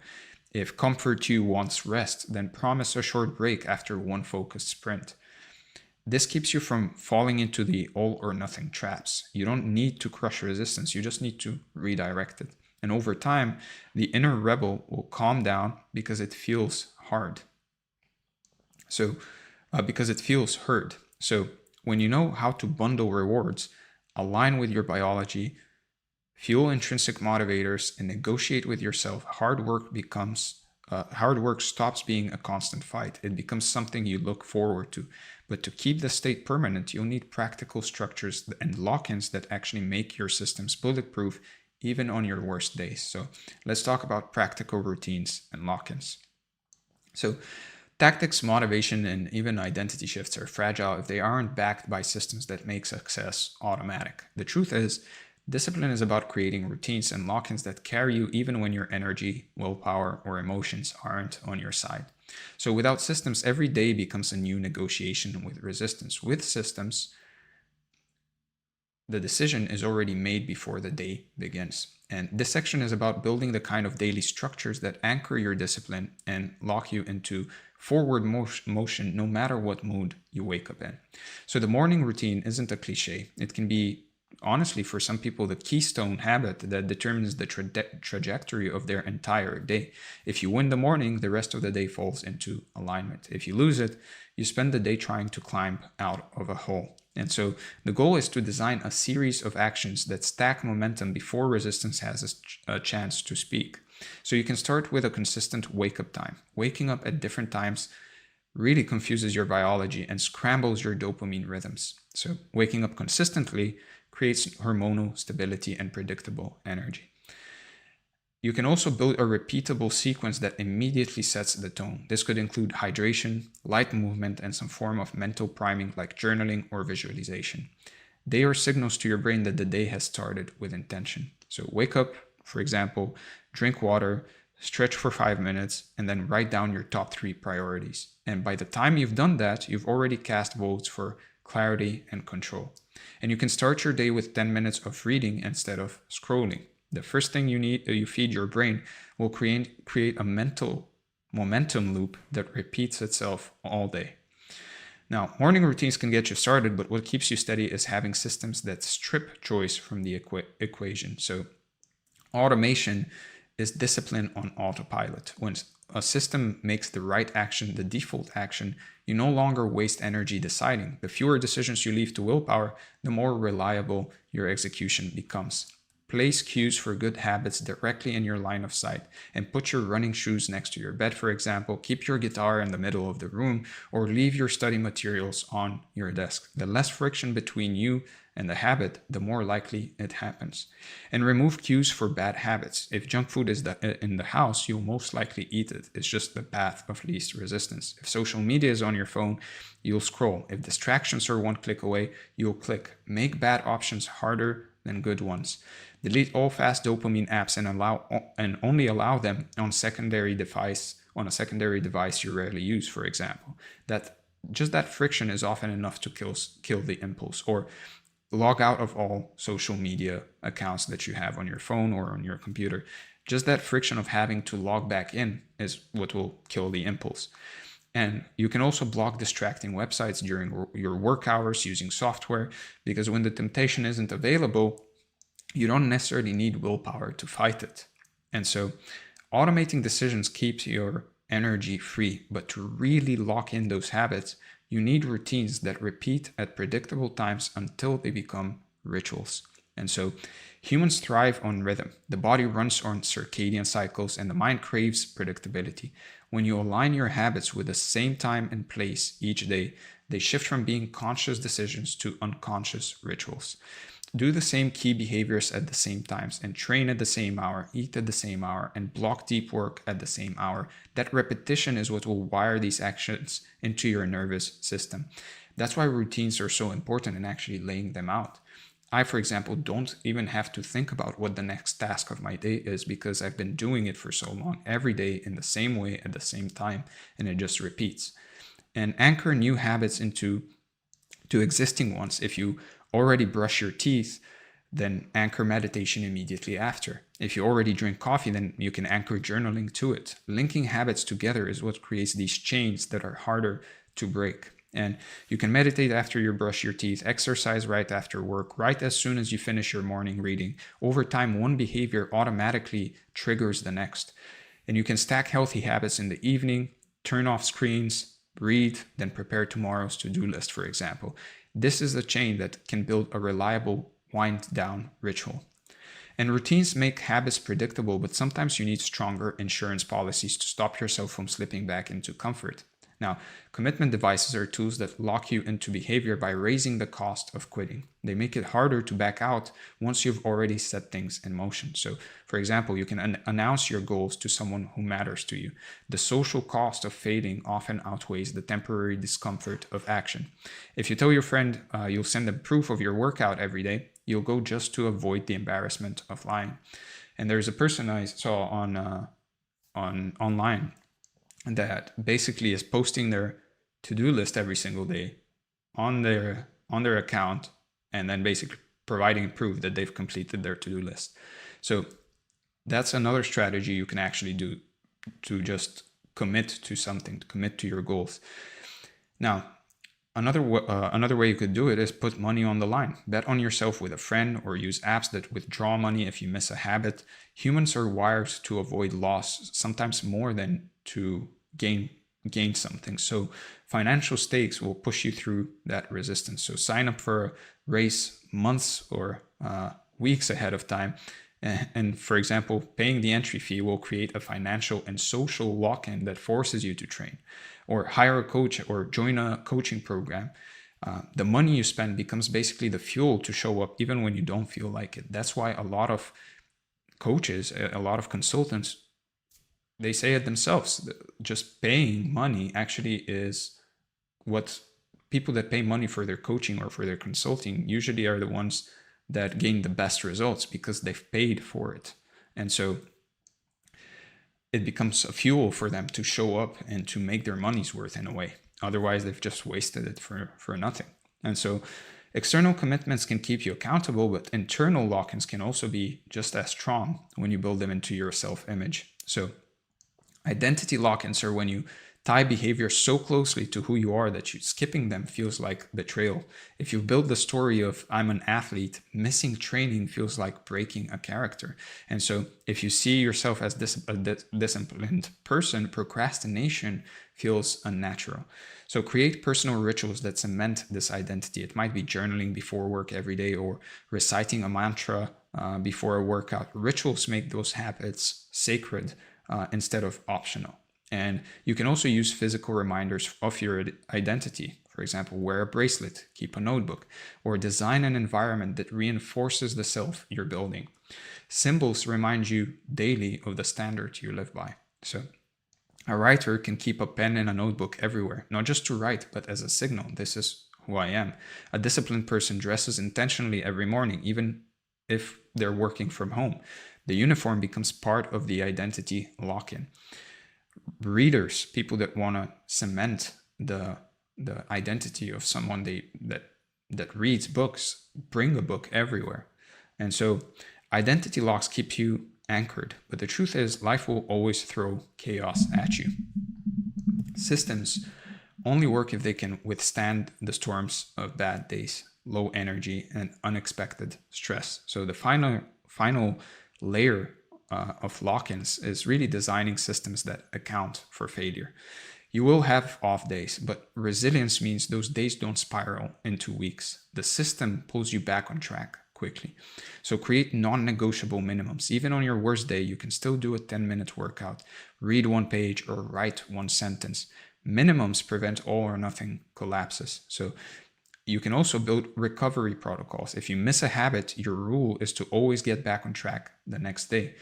Speaker 1: If comfort you wants rest, then promise a short break after one focused sprint. This keeps you from falling into the all or nothing traps. You don't need to crush resistance, you just need to redirect it. And over time, the inner rebel will calm down because it feels hard. So, because it feels heard. So, when you know how to bundle rewards, align with your biology, fuel intrinsic motivators, and negotiate with yourself, hard work stops being a constant fight. It becomes something you look forward to. But to keep the state permanent, you'll need practical structures and lock-ins that actually make your systems bulletproof even on your worst days. So let's talk about practical routines and lock-ins. So tactics, motivation, and even identity shifts are fragile if they aren't backed by systems that make success automatic. The truth is, discipline is about creating routines and lock-ins that carry you even when your energy, willpower, or emotions aren't on your side. So without systems, every day becomes a new negotiation with resistance. With systems, the decision is already made before the day begins. And this section is about building the kind of daily structures that anchor your discipline and lock you into forward motion no matter what mood you wake up in. So the morning routine isn't a cliche. It can be, honestly, for some people, the keystone habit that determines the trajectory of their entire day. If you win the morning, the rest of the day falls into alignment. If you lose it, you spend the day trying to climb out of a hole. And so the goal is to design a series of actions that stack momentum before resistance has a chance to speak. So you can start with a consistent wake-up time. Waking up at different times really confuses your biology and scrambles your dopamine rhythms. So waking up consistently creates hormonal stability and predictable energy. You can also build a repeatable sequence that immediately sets the tone. This could include hydration, light movement, and some form of mental priming like journaling or visualization. They are signals to your brain that the day has started with intention. So wake up, for example, drink water, stretch for 5 minutes, and then write down your top 3 priorities. And by the time you've done that, you've already cast votes for clarity and control. And you can start your day with 10 minutes of reading instead of scrolling. The first thing you feed your brain will create a mental momentum loop that repeats itself all day. Now, morning routines can get you started, but what keeps you steady is having systems that strip choice from the equation. So automation is discipline on autopilot. When a system makes the right action the default action, you no longer waste energy deciding. The fewer decisions you leave to willpower, the more reliable your execution becomes. Place cues for good habits directly in your line of sight and put your running shoes next to your bed, for example. Keep your guitar in the middle of the room or leave your study materials on your desk. The less friction between you and the habit, the more likely it happens. And remove cues for bad habits. If junk food is in the house, you'll most likely eat it. It's just the path of least resistance. If social media is on your phone, you'll scroll. If distractions are one click away, you'll click. Make bad options harder than good ones. Delete all fast dopamine apps and only allow them on a secondary device you rarely use, for example. That friction is often enough to kill the impulse. Or log out of all social media accounts that you have on your phone or on your computer. Just that friction of having to log back in is what will kill the impulse. And you can also block distracting websites during your work hours using software, because when the temptation isn't available, you don't necessarily need willpower to fight it. And so automating decisions keeps your energy free, but to really lock in those habits, you need routines that repeat at predictable times until they become rituals. And so humans thrive on rhythm. The body runs on circadian cycles and the mind craves predictability. When you align your habits with the same time and place each day, they shift from being conscious decisions to unconscious rituals. Do the same key behaviors at the same times and train at the same hour, eat at the same hour, and block deep work at the same hour. That repetition is what will wire these actions into your nervous system. That's why routines are so important in actually laying them out. I, for example, don't even have to think about what the next task of my day is because I've been doing it for so long, every day in the same way at the same time, and it just repeats. And anchor new habits into existing ones. If you already brush your teeth, then anchor meditation immediately after. If you already drink coffee, then you can anchor journaling to it. Linking habits together is what creates these chains that are harder to break. And you can meditate after you brush your teeth, exercise right after work, right as soon as you finish your morning reading. Over time, one behavior automatically triggers the next. And you can stack healthy habits in the evening, turn off screens, read, then prepare tomorrow's to-do list, for example. This is a chain that can build a reliable wind-down ritual. And routines make habits predictable, but sometimes you need stronger insurance policies to stop yourself from slipping back into comfort. Now, commitment devices are tools that lock you into behavior by raising the cost of quitting. They make it harder to back out once you've already set things in motion. So, for example, you can announce your goals to someone who matters to you. The social cost of failing often outweighs the temporary discomfort of action. If you tell your friend you'll send them proof of your workout every day, you'll go just to avoid the embarrassment of lying. And there's a person I saw on online that basically is posting their to-do list every single day on their account, and then basically providing proof that they've completed their to-do list. So that's another strategy you can actually do to just commit to something, to commit to your goals. Now, another way you could do it is put money on the line. Bet on yourself with a friend, or use apps that withdraw money if you miss a habit. Humans are wired to avoid loss, sometimes more than to gain something. So financial stakes will push you through that resistance. So sign up for a race months or weeks ahead of time. And for example, paying the entry fee will create a financial and social lock-in that forces you to train, or hire a coach or join a coaching program. The money you spend becomes basically the fuel to show up even when you don't feel like it. That's why a lot of coaches, a lot of consultants, they say it themselves. Just paying money actually is what people that pay money for their coaching or for their consulting usually are the ones that gain the best results, because they've paid for it. And so it becomes a fuel for them to show up and to make their money's worth in a way. Otherwise, they've just wasted it for nothing. And so external commitments can keep you accountable, but internal lock-ins can also be just as strong when you build them into your self-image. So identity lock-ins are when you tie behavior so closely to who you are that skipping them feels like betrayal. If you build the story of I'm an athlete, missing training feels like breaking a character. And so if you see yourself as a disciplined person, procrastination feels unnatural. So create personal rituals that cement this identity. It might be journaling before work every day, or reciting a mantra before a workout. Rituals make those habits sacred instead of optional. And you can also use physical reminders of your identity. For example, wear a bracelet, keep a notebook, or design an environment that reinforces the self you're building. Symbols remind you daily of the standard you live by. So a writer can keep a pen and a notebook everywhere, not just to write, but as a signal. This is who I am. A disciplined person dresses intentionally every morning, even if they're working from home. The uniform becomes part of the identity lock-in. Readers, people that want to cement the identity of someone that reads books, bring a book everywhere. And so identity locks keep you anchored. But the truth is, life will always throw chaos at you. Systems only work if they can withstand the storms of bad days, low energy, and unexpected stress. So the final layer of lock-ins is really designing systems that account for failure. You will have off days, but resilience means those days don't spiral into weeks. The system pulls you back on track quickly. So create non-negotiable minimums. Even on your worst day, you can still do a 10-minute workout, read one page, or write one sentence. Minimums prevent all or nothing collapses. So you can also build recovery protocols. If you miss a habit, your rule is to always get back on track the next day,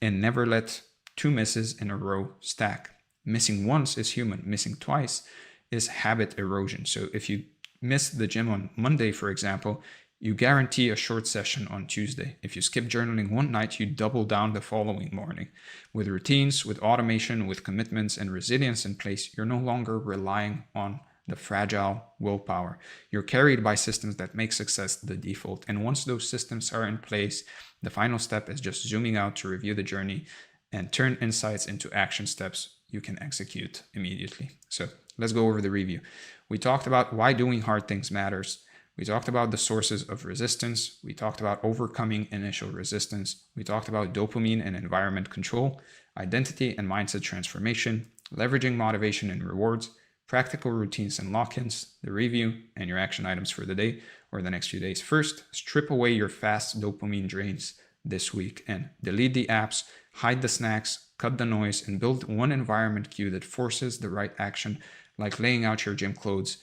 Speaker 1: and never let 2 misses in a row stack. Missing once is human. Missing twice is habit erosion. So if you miss the gym on Monday, for example, you guarantee a short session on Tuesday. If you skip journaling one night, you double down the following morning. With routines, with automation, with commitments and resilience in place, you're no longer relying on the fragile willpower. You're carried by systems that make success the default. And once those systems are in place, the final step is just zooming out to review the journey and turn insights into action steps you can execute immediately. So let's go over the review. We talked about why doing hard things matters. We talked about the sources of resistance. We talked about overcoming initial resistance. We talked about dopamine and environment control, identity and mindset transformation, leveraging motivation and rewards, practical routines and lock-ins, the review, and your action items for the day or the next few days. First, strip away your fast dopamine drains this week and delete the apps, hide the snacks, cut the noise, and build one environment cue that forces the right action, like laying out your gym clothes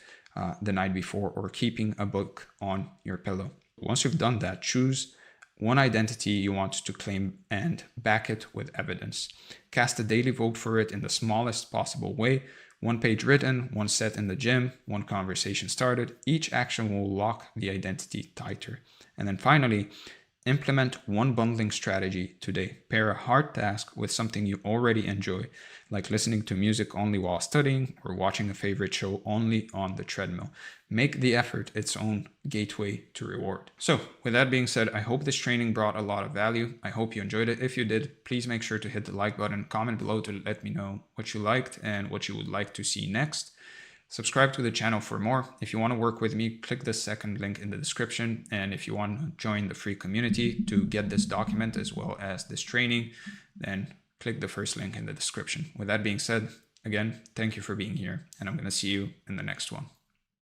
Speaker 1: the night before or keeping a book on your pillow. Once you've done that, choose one identity you want to claim and back it with evidence. Cast a daily vote for it in the smallest possible way. 1 page written, 1 set in the gym, 1 conversation started. Each action will lock the identity tighter. And then finally, Implement one bundling strategy today. Pair a hard task with something you already enjoy, like listening to music only while studying or watching a favorite show only on the treadmill. Make the effort its own gateway to reward. So, with that being said, I hope this training brought a lot of value. I hope you enjoyed it. If you did, please make sure to hit the like button, comment below to let me know what you liked and what you would like to see next. Subscribe to the channel for more. If you want to work with me, click the second link in the description. And if you want to join the free community to get this document as well as this training, then click the first link in the description. With that being said, again, thank you for being here, and I'm going to see you in the next one.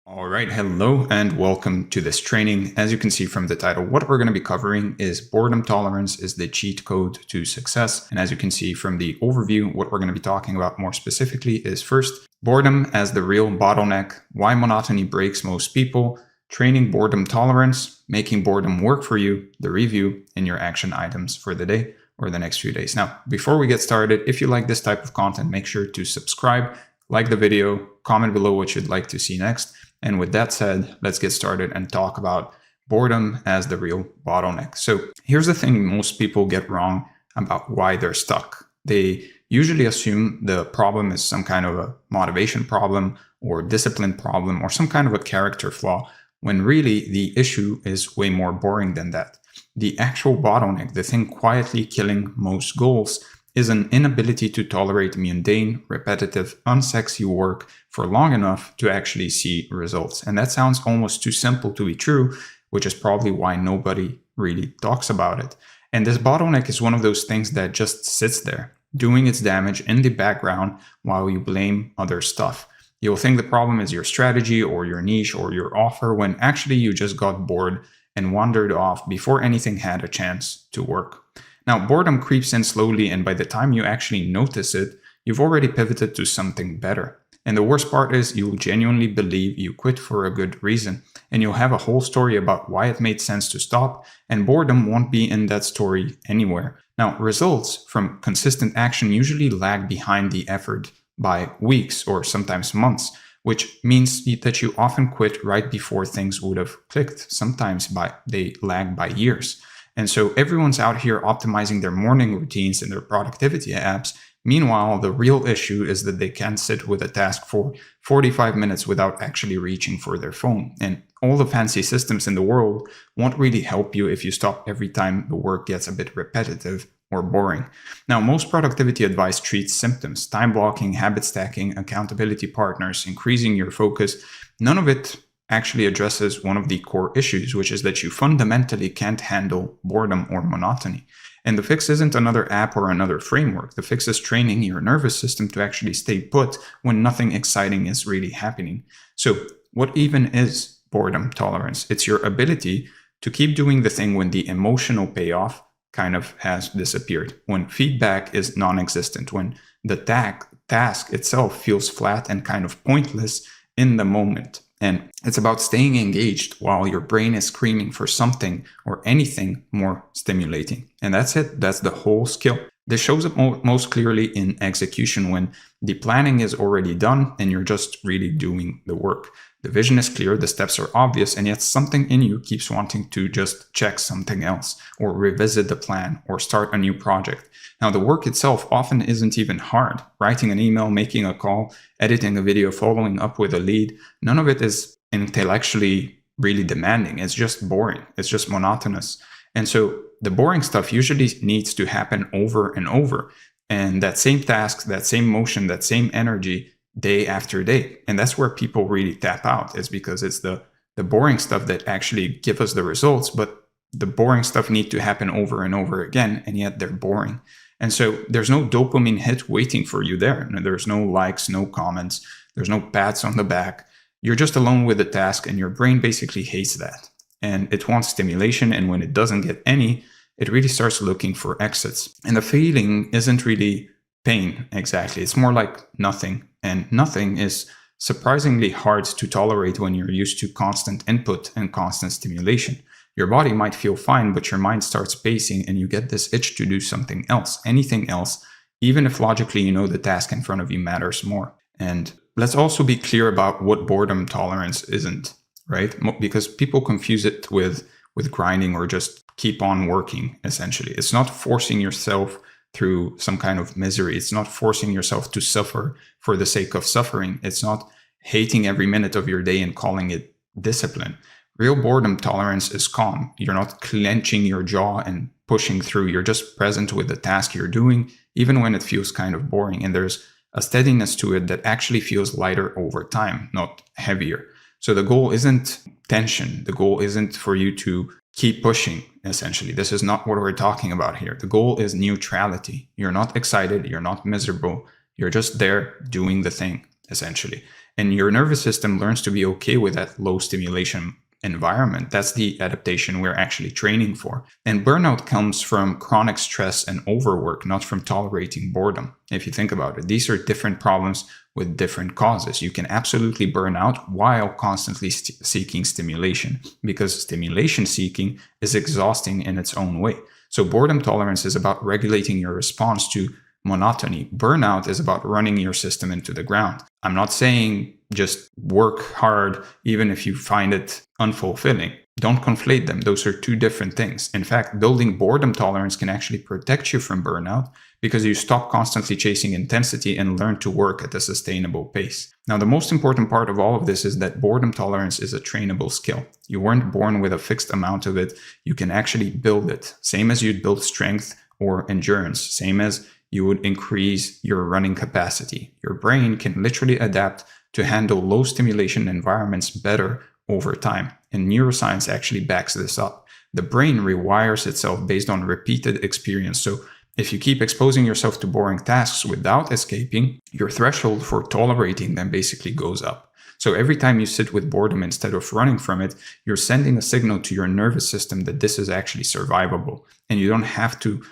Speaker 1: All right, hello and welcome to this training. As you can see from the title, what we're going to be covering is boredom tolerance is the cheat code to success. And as you can see from the overview, what we're going to be talking about more specifically is first, boredom as the real bottleneck, why monotony breaks most people, training boredom tolerance, making boredom work for you, the review, and your action items for the day or the next few days. Now, before we get started, if you like this type of content, make sure to subscribe, like the video, comment below what you'd like to see next. And with that said, let's get started and talk about boredom as the real bottleneck. So here's the thing most people get wrong about why they're stuck. They usually assume the problem is some kind of a motivation problem or discipline problem or some kind of a character flaw, when really the issue is way more boring than that. The actual bottleneck, the thing quietly killing most goals, is an inability to tolerate mundane, repetitive, unsexy work for long enough to actually see results. And that sounds almost too simple to be true, which is probably why nobody really talks about it. And this bottleneck is one of those things that just sits there, doing its damage in the background while you blame other stuff. You'll think the problem is your strategy or your niche or your offer, when actually you just got bored and wandered off before anything had a chance to work. Now, boredom creeps in slowly, and by the time you actually notice it, you've already pivoted to something better. And the worst part is you'll genuinely believe you quit for a good reason, and you'll have a whole story about why it made sense to stop, and boredom won't be in that story anywhere. Now, results from consistent action usually lag behind the effort by weeks or sometimes months, which means that you often quit right before things would have clicked. Sometimes they lag by years. And so everyone's out here optimizing their morning routines and their productivity apps. Meanwhile, the real issue is that they can't sit with a task for 45 minutes without actually reaching for their phone. And all the fancy systems in the world won't really help you if you stop every time the work gets a bit repetitive or boring. Now, most productivity advice treats symptoms: time blocking, habit stacking, accountability partners, increasing your focus. None of it actually addresses one of the core issues, which is that you fundamentally can't handle boredom or monotony. And the fix isn't another app or another framework. The fix is training your nervous system to actually stay put when nothing exciting is really happening. So what even is boredom tolerance? It's your ability to keep doing the thing when the emotional payoff kind of has disappeared, when feedback is non-existent, when the task itself feels flat and kind of pointless in the moment. And it's about staying engaged while your brain is screaming for something or anything more stimulating. And that's it. That's the whole skill. This shows up most clearly in execution, when the planning is already done and you're just really doing the work. The vision is clear, the steps are obvious, and yet something in you keeps wanting to just check something else or revisit the plan or start a new project. Now, the work itself often isn't even hard. Writing an email, making a call, editing a video, following up with a lead, none of it is intellectually really demanding. It's just boring. It's just monotonous. And so the boring stuff usually needs to happen over and over. And that same task, that same motion, that same energy, day after day. And that's where people really tap out, is because it's the boring stuff that actually give us the results, but the boring stuff need to happen over and over again, and yet they're boring. And so there's no dopamine hit waiting for you there. There's no likes, no comments, there's no pats on the back. You're just alone with the task, and your brain basically hates that. And it wants stimulation, and when it doesn't get any, it really starts looking for exits. And the feeling isn't really pain exactly. It's more like nothing. And nothing is surprisingly hard to tolerate when you're used to constant input and constant stimulation. Your body might feel fine, but your mind starts pacing and you get this itch to do something else, anything else, even if logically you know the task in front of you matters more. And let's also be clear about what boredom tolerance isn't, right? Because people confuse it with with grinding or just keep on working, essentially. It's not forcing yourself through some kind of misery. It's not forcing yourself to suffer for the sake of suffering. It's not hating every minute of your day and calling it discipline. Real boredom tolerance is calm. You're not clenching your jaw and pushing through. You're just present with the task you're doing, even when it feels kind of boring. And there's a steadiness to it that actually feels lighter over time, not heavier. So the goal isn't tension. The goal isn't for you to keep pushing, essentially. This is not what we're talking about here. The goal is neutrality. You're not excited. You're not miserable. You're just there doing the thing, essentially. And your nervous system learns to be okay with that low stimulation environment. That's the adaptation we're actually training for. And burnout comes from chronic stress and overwork, not from tolerating boredom. If you think about it, these are different problems with different causes. You can absolutely burn out while constantly seeking stimulation, because stimulation seeking is exhausting in its own way. So boredom tolerance is about regulating your response to monotony. Burnout is about running your system into the ground. I'm not saying just work hard even if you find it unfulfilling. Don't conflate them. Those are two different things. In fact, building boredom tolerance can actually protect you from burnout because you stop constantly chasing intensity and learn to work at a sustainable pace. Now, the most important part of all of this is that boredom tolerance is a trainable skill. You weren't born with a fixed amount of it. You can actually build it. Same as you'd build strength or endurance. Same as you would increase your running capacity. Your brain can literally adapt to handle low stimulation environments better over time. And neuroscience actually backs this up. The brain rewires itself based on repeated experience. So if you keep exposing yourself to boring tasks without escaping, your threshold for tolerating them basically goes up. So every time you sit with boredom instead of running from it, you're sending a signal to your nervous system that this is actually survivable. And you don't have to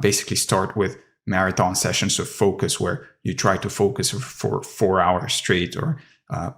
Speaker 1: basically start with marathon sessions of focus where you try to focus for 4 hours straight or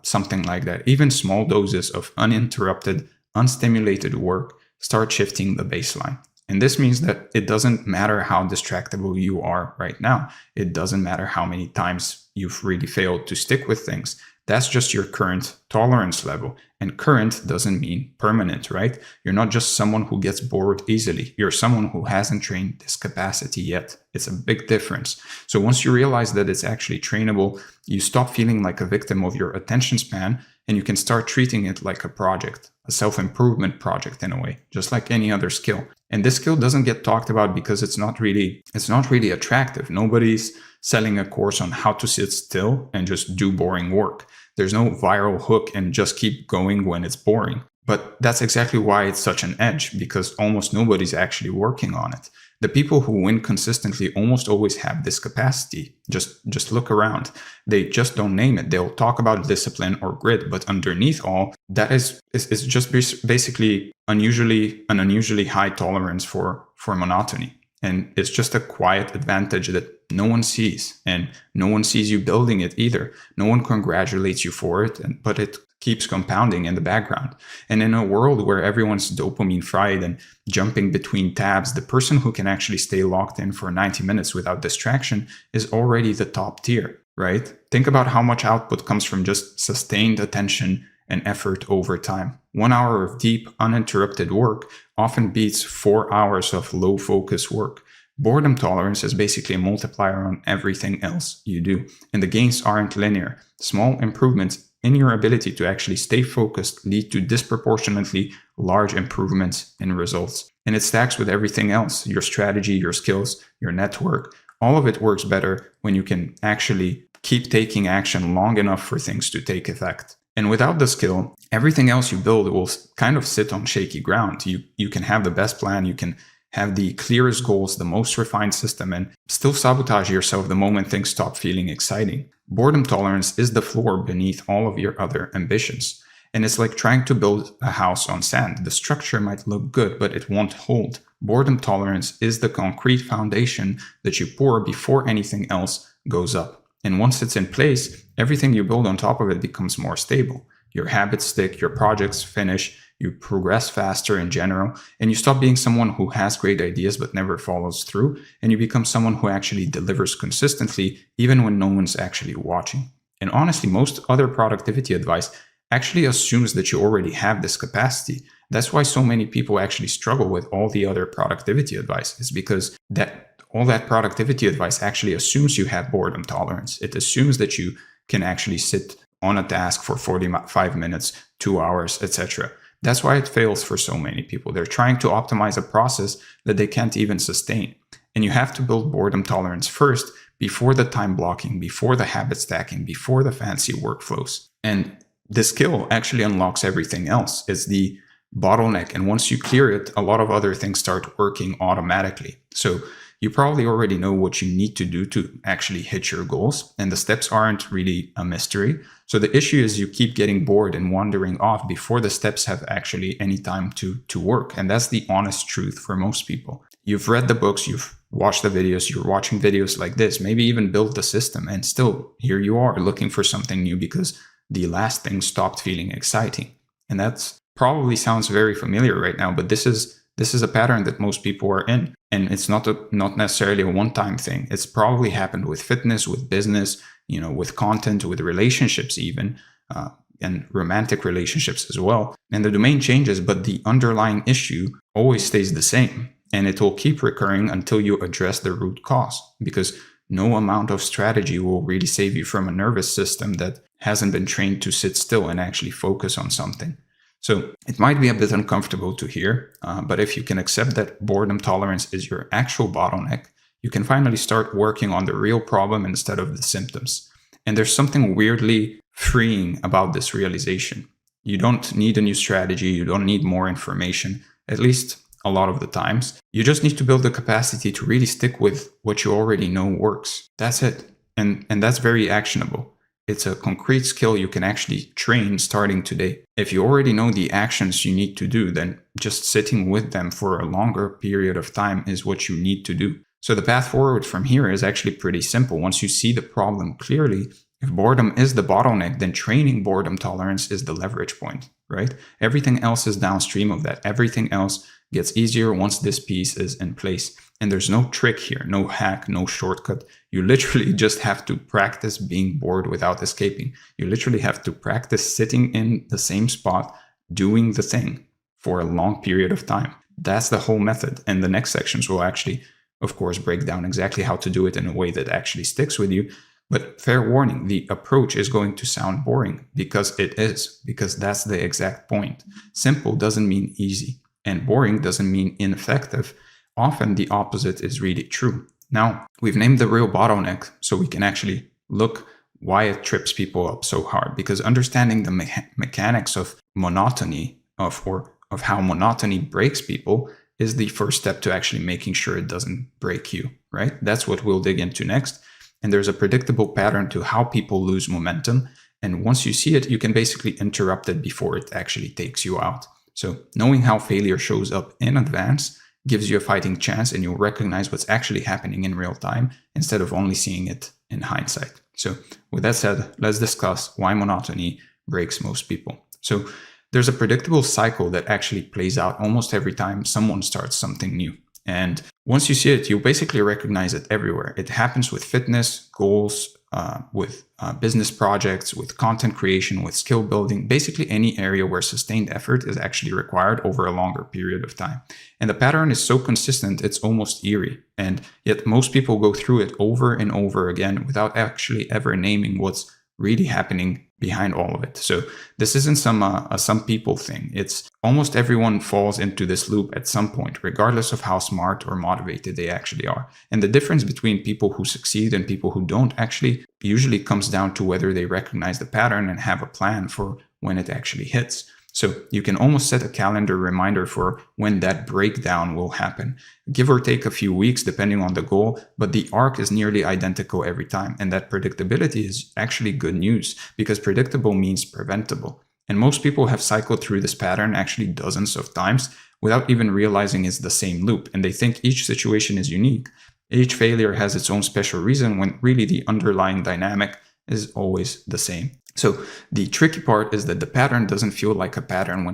Speaker 1: something like that. Even small doses of uninterrupted, unstimulated work start shifting the baseline. And this means that it doesn't matter how distractible you are right now. It doesn't matter how many times you've really failed to stick with things. That's just your current tolerance level. And current doesn't mean permanent, right? You're not just someone who gets bored easily. You're someone who hasn't trained this capacity yet. It's a big difference. So once you realize that it's actually trainable, you stop feeling like a victim of your attention span and you can start treating it like a project, a self-improvement project in a way, just like any other skill. And this skill doesn't get talked about because it's not really attractive. Nobody's selling a course on how to sit still and just do boring work. There's no viral hook and just keep going when it's boring. But that's exactly why it's such an edge, because almost nobody's actually working on it. The people who win consistently almost always have this capacity. Just look around. They just don't name it. They'll talk about discipline or grit, but underneath all, that is just basically an unusually high tolerance for monotony. And it's just a quiet advantage that no one sees, and no one sees you building it either. No one congratulates you for it, but it keeps compounding in the background. And in a world where everyone's dopamine fried and jumping between tabs, the person who can actually stay locked in for 90 minutes without distraction is already the top tier, right? Think about how much output comes from just sustained attention and effort over time. 1 hour of deep, uninterrupted work often beats 4 hours of low focus work. Boredom tolerance is basically a multiplier on everything else you do. And the gains aren't linear. Small improvements in your ability to actually stay focused lead to disproportionately large improvements in results. And it stacks with everything else, your strategy, your skills, your network. All of it works better when you can actually keep taking action long enough for things to take effect. And without the skill, everything else you build will kind of sit on shaky ground. You can have the best plan, you can have the clearest goals, the most refined system, and still sabotage yourself the moment things stop feeling exciting. Boredom tolerance is the floor beneath all of your other ambitions. And it's like trying to build a house on sand. The structure might look good, but it won't hold. Boredom tolerance is the concrete foundation that you pour before anything else goes up. And once it's in place, everything you build on top of it becomes more stable. Your habits stick, your projects finish, you progress faster in general, and you stop being someone who has great ideas but never follows through, and you become someone who actually delivers consistently even when no one's actually watching. And honestly, most other productivity advice
Speaker 2: actually assumes that you already have this capacity. That's why so many people actually struggle with all the other productivity advice, is because all that productivity advice actually assumes you have boredom tolerance. It assumes that you can actually sit on a task for 45 minutes, 2 hours, etc. That's why it fails for so many people. They're trying to optimize a process that they can't even sustain. And you have to build boredom tolerance first, before the time blocking, before the habit stacking, before the fancy workflows. And this skill actually unlocks everything else. It's the bottleneck. And once you clear it, a lot of other things start working automatically. So you probably already know what you need to do to actually hit your goals. And the steps aren't really a mystery. So the issue is you keep getting bored and wandering off before the steps have actually any time to work. And that's the honest truth for most people. You've read the books, you've watched the videos, you're watching videos like this, maybe even built the system, and still here you are looking for something new because the last thing stopped feeling exciting. And that's probably sounds very familiar right now, but this is a pattern that most people are in. And it's not necessarily a one-time thing. It's probably happened with fitness, with business, with content, with relationships even, and romantic relationships as well. And the domain changes, but the underlying issue always stays the same. And it will keep recurring until you address the root cause, because no amount of strategy will really save you from a nervous system that hasn't been trained to sit still and actually focus on something. So it might be a bit uncomfortable to hear, but if you can accept that boredom tolerance is your actual bottleneck, you can finally start working on the real problem instead of the symptoms. And there's something weirdly freeing about this realization. You don't need a new strategy. You don't need more information, at least a lot of the times. You just need to build the capacity to really stick with what you already know works. That's it. And that's very actionable. It's a concrete skill you can actually train starting today. If you already know the actions you need to do, then just sitting with them for a longer period of time is what you need to do. So the path forward from here is actually pretty simple. Once you see the problem clearly, if boredom is the bottleneck, then training boredom tolerance is the leverage point, right? Everything else is downstream of that. Everything else gets easier once this piece is in place. And there's no trick here, no hack, no shortcut. You literally just have to practice being bored without escaping. You literally have to practice sitting in the same spot, doing the thing for a long period of time. That's the whole method. And the next sections will actually, of course, break down exactly how to do it in a way that actually sticks with you. But fair warning, the approach is going to sound boring, because it is, because that's the exact point. Simple doesn't mean easy, and boring doesn't mean ineffective. Often the opposite is really true. Now, we've named the real bottleneck so we can actually look why it trips people up so hard, because understanding the mechanics of monotony, of how monotony breaks people, is the first step to actually making sure it doesn't break you, right? That's what we'll dig into next. And there's a predictable pattern to how people lose momentum. And once you see it, you can basically interrupt it before it actually takes you out. So knowing how failure shows up in advance gives you a fighting chance, and you'll recognize what's actually happening in real time instead of only seeing it in hindsight. So with that said, let's discuss why monotony breaks most people. So there's a predictable cycle that actually plays out almost every time someone starts something new. And once you see it, you'll basically recognize it everywhere. It happens with fitness, goals, with business projects, with content creation, with skill building, basically any area where sustained effort is actually required over a longer period of time. And the pattern is so consistent, it's almost eerie. And yet most people go through it over and over again without actually ever naming what's really happening behind all of it. So this isn't some people thing. It's almost everyone falls into this loop at some point, regardless of how smart or motivated they actually are. And the difference between people who succeed and people who don't actually usually comes down to whether they recognize the pattern and have a plan for when it actually hits. So you can almost set a calendar reminder for when that breakdown will happen, give or take a few weeks depending on the goal, but the arc is nearly identical every time. And that predictability is actually good news, because predictable means preventable. And most people have cycled through this pattern actually dozens of times without even realizing it's the same loop. And they think each situation is unique. Each failure has its own special reason, when really the underlying dynamic is always the same. So the tricky part is that the pattern doesn't feel like a pattern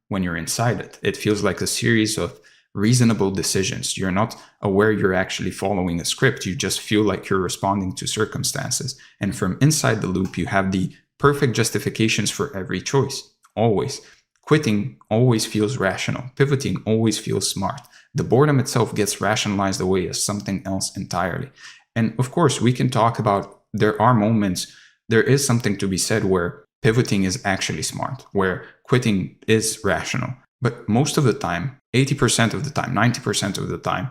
Speaker 2: when you're inside it. It feels like a series of reasonable decisions. You're not aware you're actually following a script. You just feel like you're responding to circumstances. And from inside the loop, you have the perfect justifications for every choice. Always. Quitting always feels rational. Pivoting always feels smart. The boredom itself gets rationalized away as something else entirely. And of course, we can talk about, there are moments, there is something to be said where pivoting is actually smart, where quitting is rational. But most of the time, 80% of the time, 90% of the time,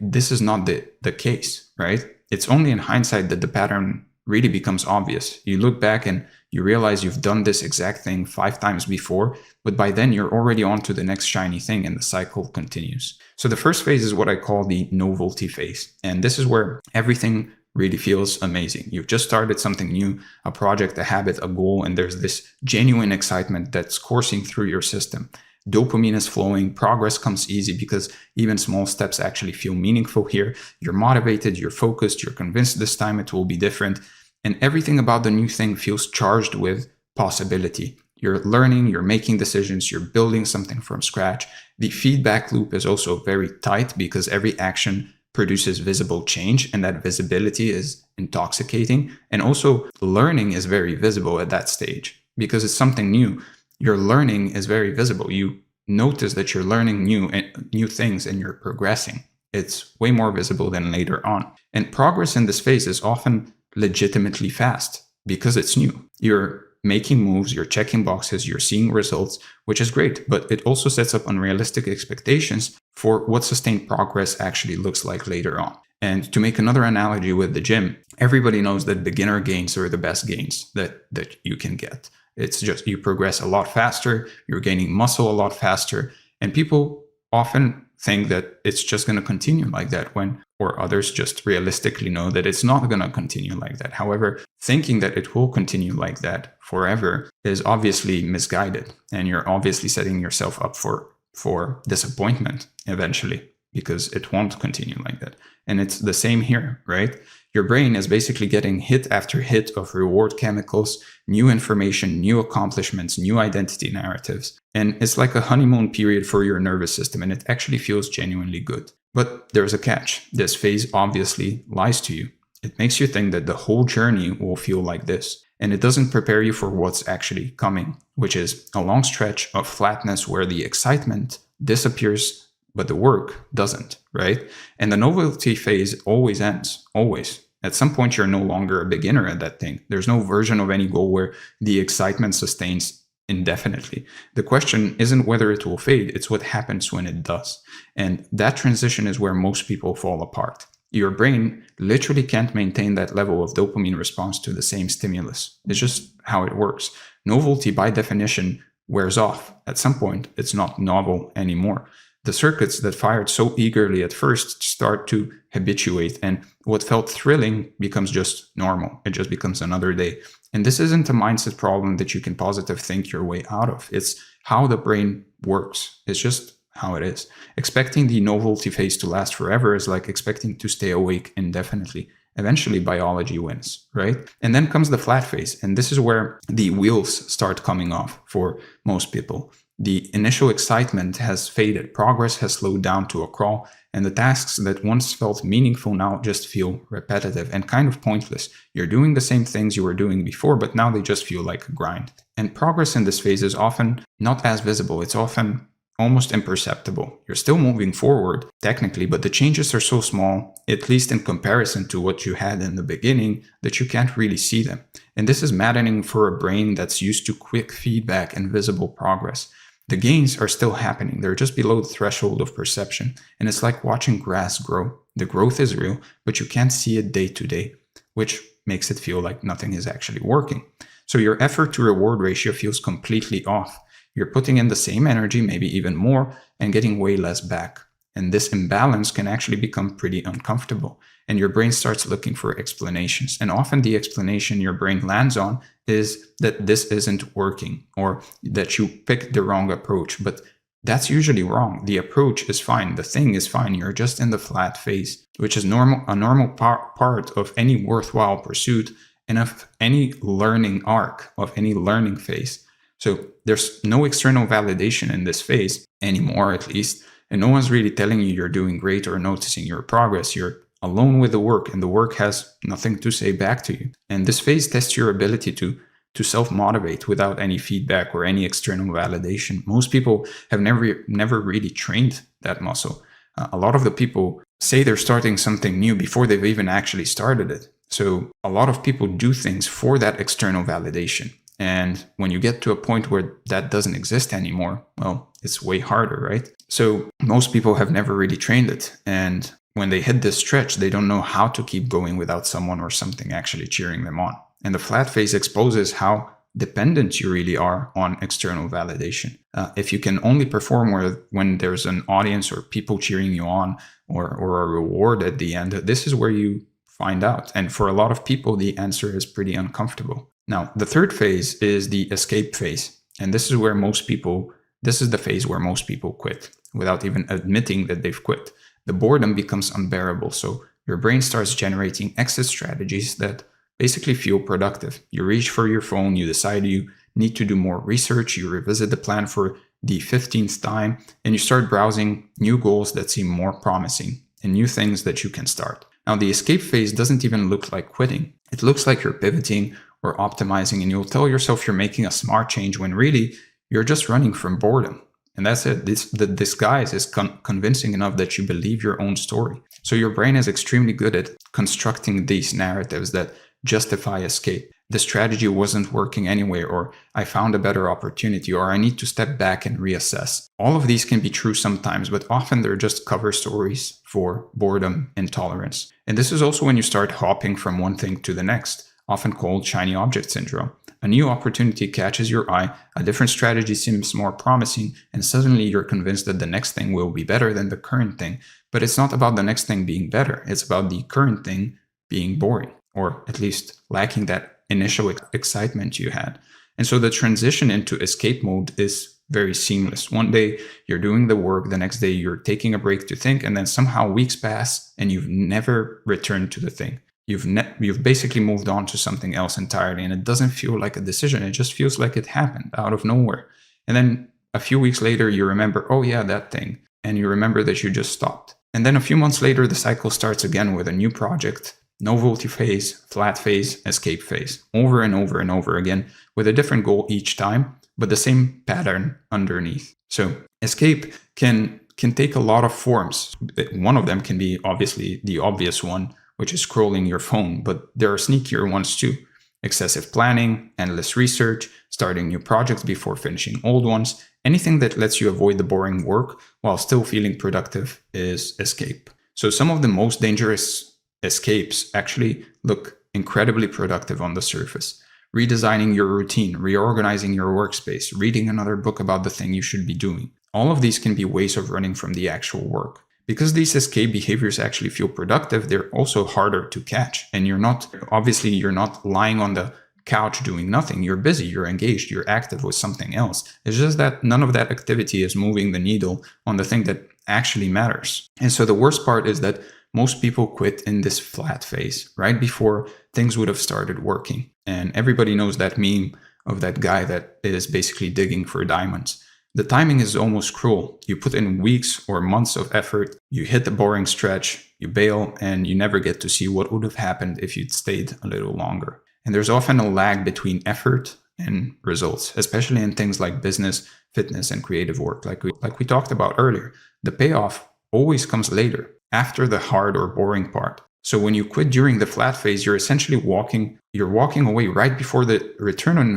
Speaker 2: this is not the case, right? It's only in hindsight that the pattern really becomes obvious. You look back and you realize you've done this exact thing 5 times before, but by then you're already on to the next shiny thing and the cycle continues. So the first phase is what I call the novelty phase. And this is where everything really feels amazing. You've just started something new, a project, a habit, a goal, and there's this genuine excitement that's coursing through your system. Dopamine is flowing, progress comes easy because even small steps actually feel meaningful here. You're motivated, you're focused, you're convinced this time it will be different. And everything about the new thing feels charged with possibility. You're learning, you're making decisions, you're building something from scratch. The feedback loop is also very tight because every action produces visible change, and that visibility is intoxicating. And also learning is very visible at that stage because it's something new. Your learning is very visible. You notice that you're learning new things and you're progressing. It's way more visible than later on. And progress in this phase is often legitimately fast because it's new. You're making moves, you're checking boxes, you're seeing results, which is great, but it also sets up unrealistic expectations for what sustained progress actually looks like later on. And to make another analogy with the gym, everybody knows that beginner gains are the best gains that you can get. It's just you progress a lot faster, you're gaining muscle a lot faster, and people often think that it's just going to continue like that or others just realistically know that it's not going to continue like that. However, thinking that it will continue like that forever is obviously misguided, and you're obviously setting yourself up for disappointment eventually because it won't continue like that. And it's the same here, right? Your brain is basically getting hit after hit of reward chemicals, new information, new accomplishments, new identity narratives. And it's like a honeymoon period for your nervous system, and it actually feels genuinely good. But there's a catch. This phase obviously lies to you. It makes you think that the whole journey will feel like this. And it doesn't prepare you for what's actually coming, which is a long stretch of flatness where the excitement disappears, but the work doesn't, right? And the novelty phase always ends, always. At some point, you're no longer a beginner at that thing. There's no version of any goal where the excitement sustains indefinitely. The question isn't whether it will fade, it's what happens when it does. And that transition is where most people fall apart. Your brain literally can't maintain that level of dopamine response to the same stimulus. It's just how it works. Novelty, by definition, wears off. At some point, it's not novel anymore. The circuits that fired so eagerly at first start to habituate, and what felt thrilling becomes just normal. It just becomes another day. And this isn't a mindset problem that you can positive think your way out of. It's how the brain works. It's just how it is. Expecting the novelty phase to last forever is like expecting to stay awake indefinitely. Eventually, biology wins, right? And then comes the flat phase. And this is where the wheels start coming off for most people. The initial excitement has faded, progress has slowed down to a crawl, and the tasks that once felt meaningful now just feel repetitive and kind of pointless. You're doing the same things you were doing before, but now they just feel like a grind. And progress in this phase is often not as visible. It's often almost imperceptible. You're still moving forward, technically, but the changes are so small, at least in comparison to what you had in the beginning, that you can't really see them. And this is maddening for a brain that's used to quick feedback and visible progress. The gains are still happening. They're just below the threshold of perception. And it's like watching grass grow. The growth is real, but you can't see it day to day, which makes it feel like nothing is actually working. So your effort to reward ratio feels completely off. You're putting in the same energy, maybe even more, and getting way less back. And this imbalance can actually become pretty uncomfortable. And your brain starts looking for explanations. And often the explanation your brain lands on is that this isn't working, or that you picked the wrong approach. But that's usually wrong. The approach is fine. The thing is fine. You're just in the flat phase, which is a normal part of any worthwhile pursuit and of any learning arc, of any learning phase. So there's no external validation in this phase anymore, at least. And no one's really telling you you're doing great or noticing your progress. You're
Speaker 1: alone with the work, and the work has nothing to say back to you. And this phase tests your ability to self-motivate without any feedback or any external validation. Most people have never really trained that muscle. A lot of the people say they're starting something new before they've even actually started it. So a lot of people do things for that external validation. And when you get to a point where that doesn't exist anymore, well, it's way harder, right? So most people have never really trained it. And when they hit this stretch, they don't know how to keep going without someone or something actually cheering them on. And the flat phase exposes how dependent you really are on external validation. If you can only perform when there's an audience or people cheering you on or a reward at the end, this is where you find out. And for a lot of people, the answer is pretty uncomfortable. Now, the third phase is the escape phase. And this is the phase where most people quit without even admitting that they've quit. The boredom becomes unbearable. So your brain starts generating exit strategies that basically feel productive. You reach for your phone, you decide you need to do more research, you revisit the plan for the 15th time, and you start browsing new goals that seem more promising and new things that you can start. Now, the escape phase doesn't even look like quitting. It looks like you're pivoting or optimizing, and you'll tell yourself you're making a smart change when really you're just running from boredom. And that's it. The disguise is convincing enough that you believe your own story. So your brain is extremely good at constructing these narratives that justify escape. The strategy wasn't working anyway, or I found a better opportunity, or I need to step back and reassess. All of these can be true sometimes, but often they're just cover stories for boredom and tolerance. And this is also when you start hopping from one thing to the next, often called shiny object syndrome. A new opportunity catches your eye, a different strategy seems more promising, and suddenly you're convinced that the next thing will be better than the current thing. But it's not about the next thing being better, it's about the current thing being boring, or at least lacking that initial excitement you had. And so the transition into escape mode is very seamless. One day you're doing the work, the next day you're taking a break to think, and then somehow weeks pass and you've never returned to the thing. You've basically moved on to something else entirely, and it doesn't feel like a decision. It just feels like it happened out of nowhere. And then a few weeks later, you remember, oh yeah, that thing. And you remember that you just stopped. And then a few months later, the cycle starts again with a new project, novelty phase, flat phase, escape phase, over and over and over again, with a different goal each time, but the same pattern underneath. So escape can take a lot of forms. One of them can be obviously the obvious one, which is scrolling your phone, but there are sneakier ones too. Excessive planning, endless research, starting new projects before finishing old ones. Anything that lets you avoid the boring work while still feeling productive is escape. So some of the most dangerous escapes actually look incredibly productive on the surface. Redesigning your routine, reorganizing your workspace, reading another book about the thing you should be doing. All of these can be ways of running from the actual work. Because these escape behaviors actually feel productive, they're also harder to catch. And you're not lying on the couch doing nothing. You're busy, you're engaged, you're active with something else. It's just that none of that activity is moving the needle on the thing that actually matters. And so the worst part is that most people quit in this flat phase, right before things would have started working. And everybody knows that meme of that guy that is basically digging for diamonds. The timing is almost cruel. You put in weeks or months of effort, you hit the boring stretch, you bail, and you never get to see what would have happened if you'd stayed a little longer. And there's often a lag between effort and results, especially in things like business, fitness, and creative work, like we talked about earlier. The payoff always comes later, after the hard or boring part. So when you quit during the flat phase, you're essentially walking away right before the return on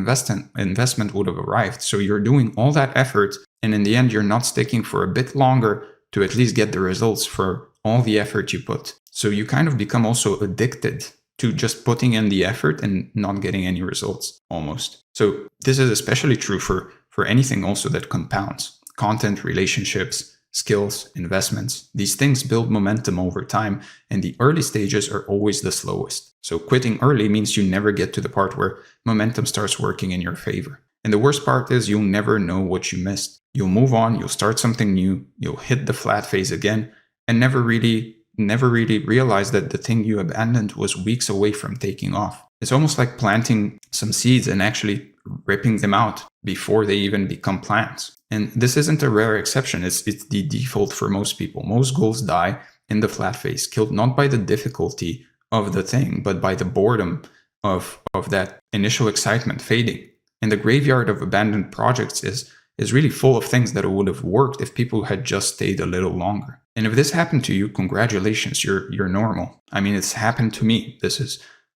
Speaker 1: investment would have arrived. So you're doing all that effort, and in the end, you're not sticking for a bit longer to at least get the results for all the effort you put. So you kind of become also addicted to just putting in the effort and not getting any results, almost. So this is especially true for anything also that compounds. Content, relationships, skills, investments. These things build momentum over time, and the early stages are always the slowest. So quitting early means you never get to the part where momentum starts working in your favor. And the worst part is you'll never know what you missed. You'll move on, you'll start something new, you'll hit the flat phase again, and never really realize that the thing you abandoned was weeks away from taking off. It's almost like planting some seeds and actually ripping them out before they even become plants. And this isn't a rare exception. It's the default for most people. Most goals die in the flat phase, killed not by the difficulty of the thing, but by the boredom of that initial excitement fading. And the graveyard of abandoned projects is really full of things that would have worked if people had just stayed a little longer. And if this happened to you, congratulations, you're normal. I mean, it's happened to me. This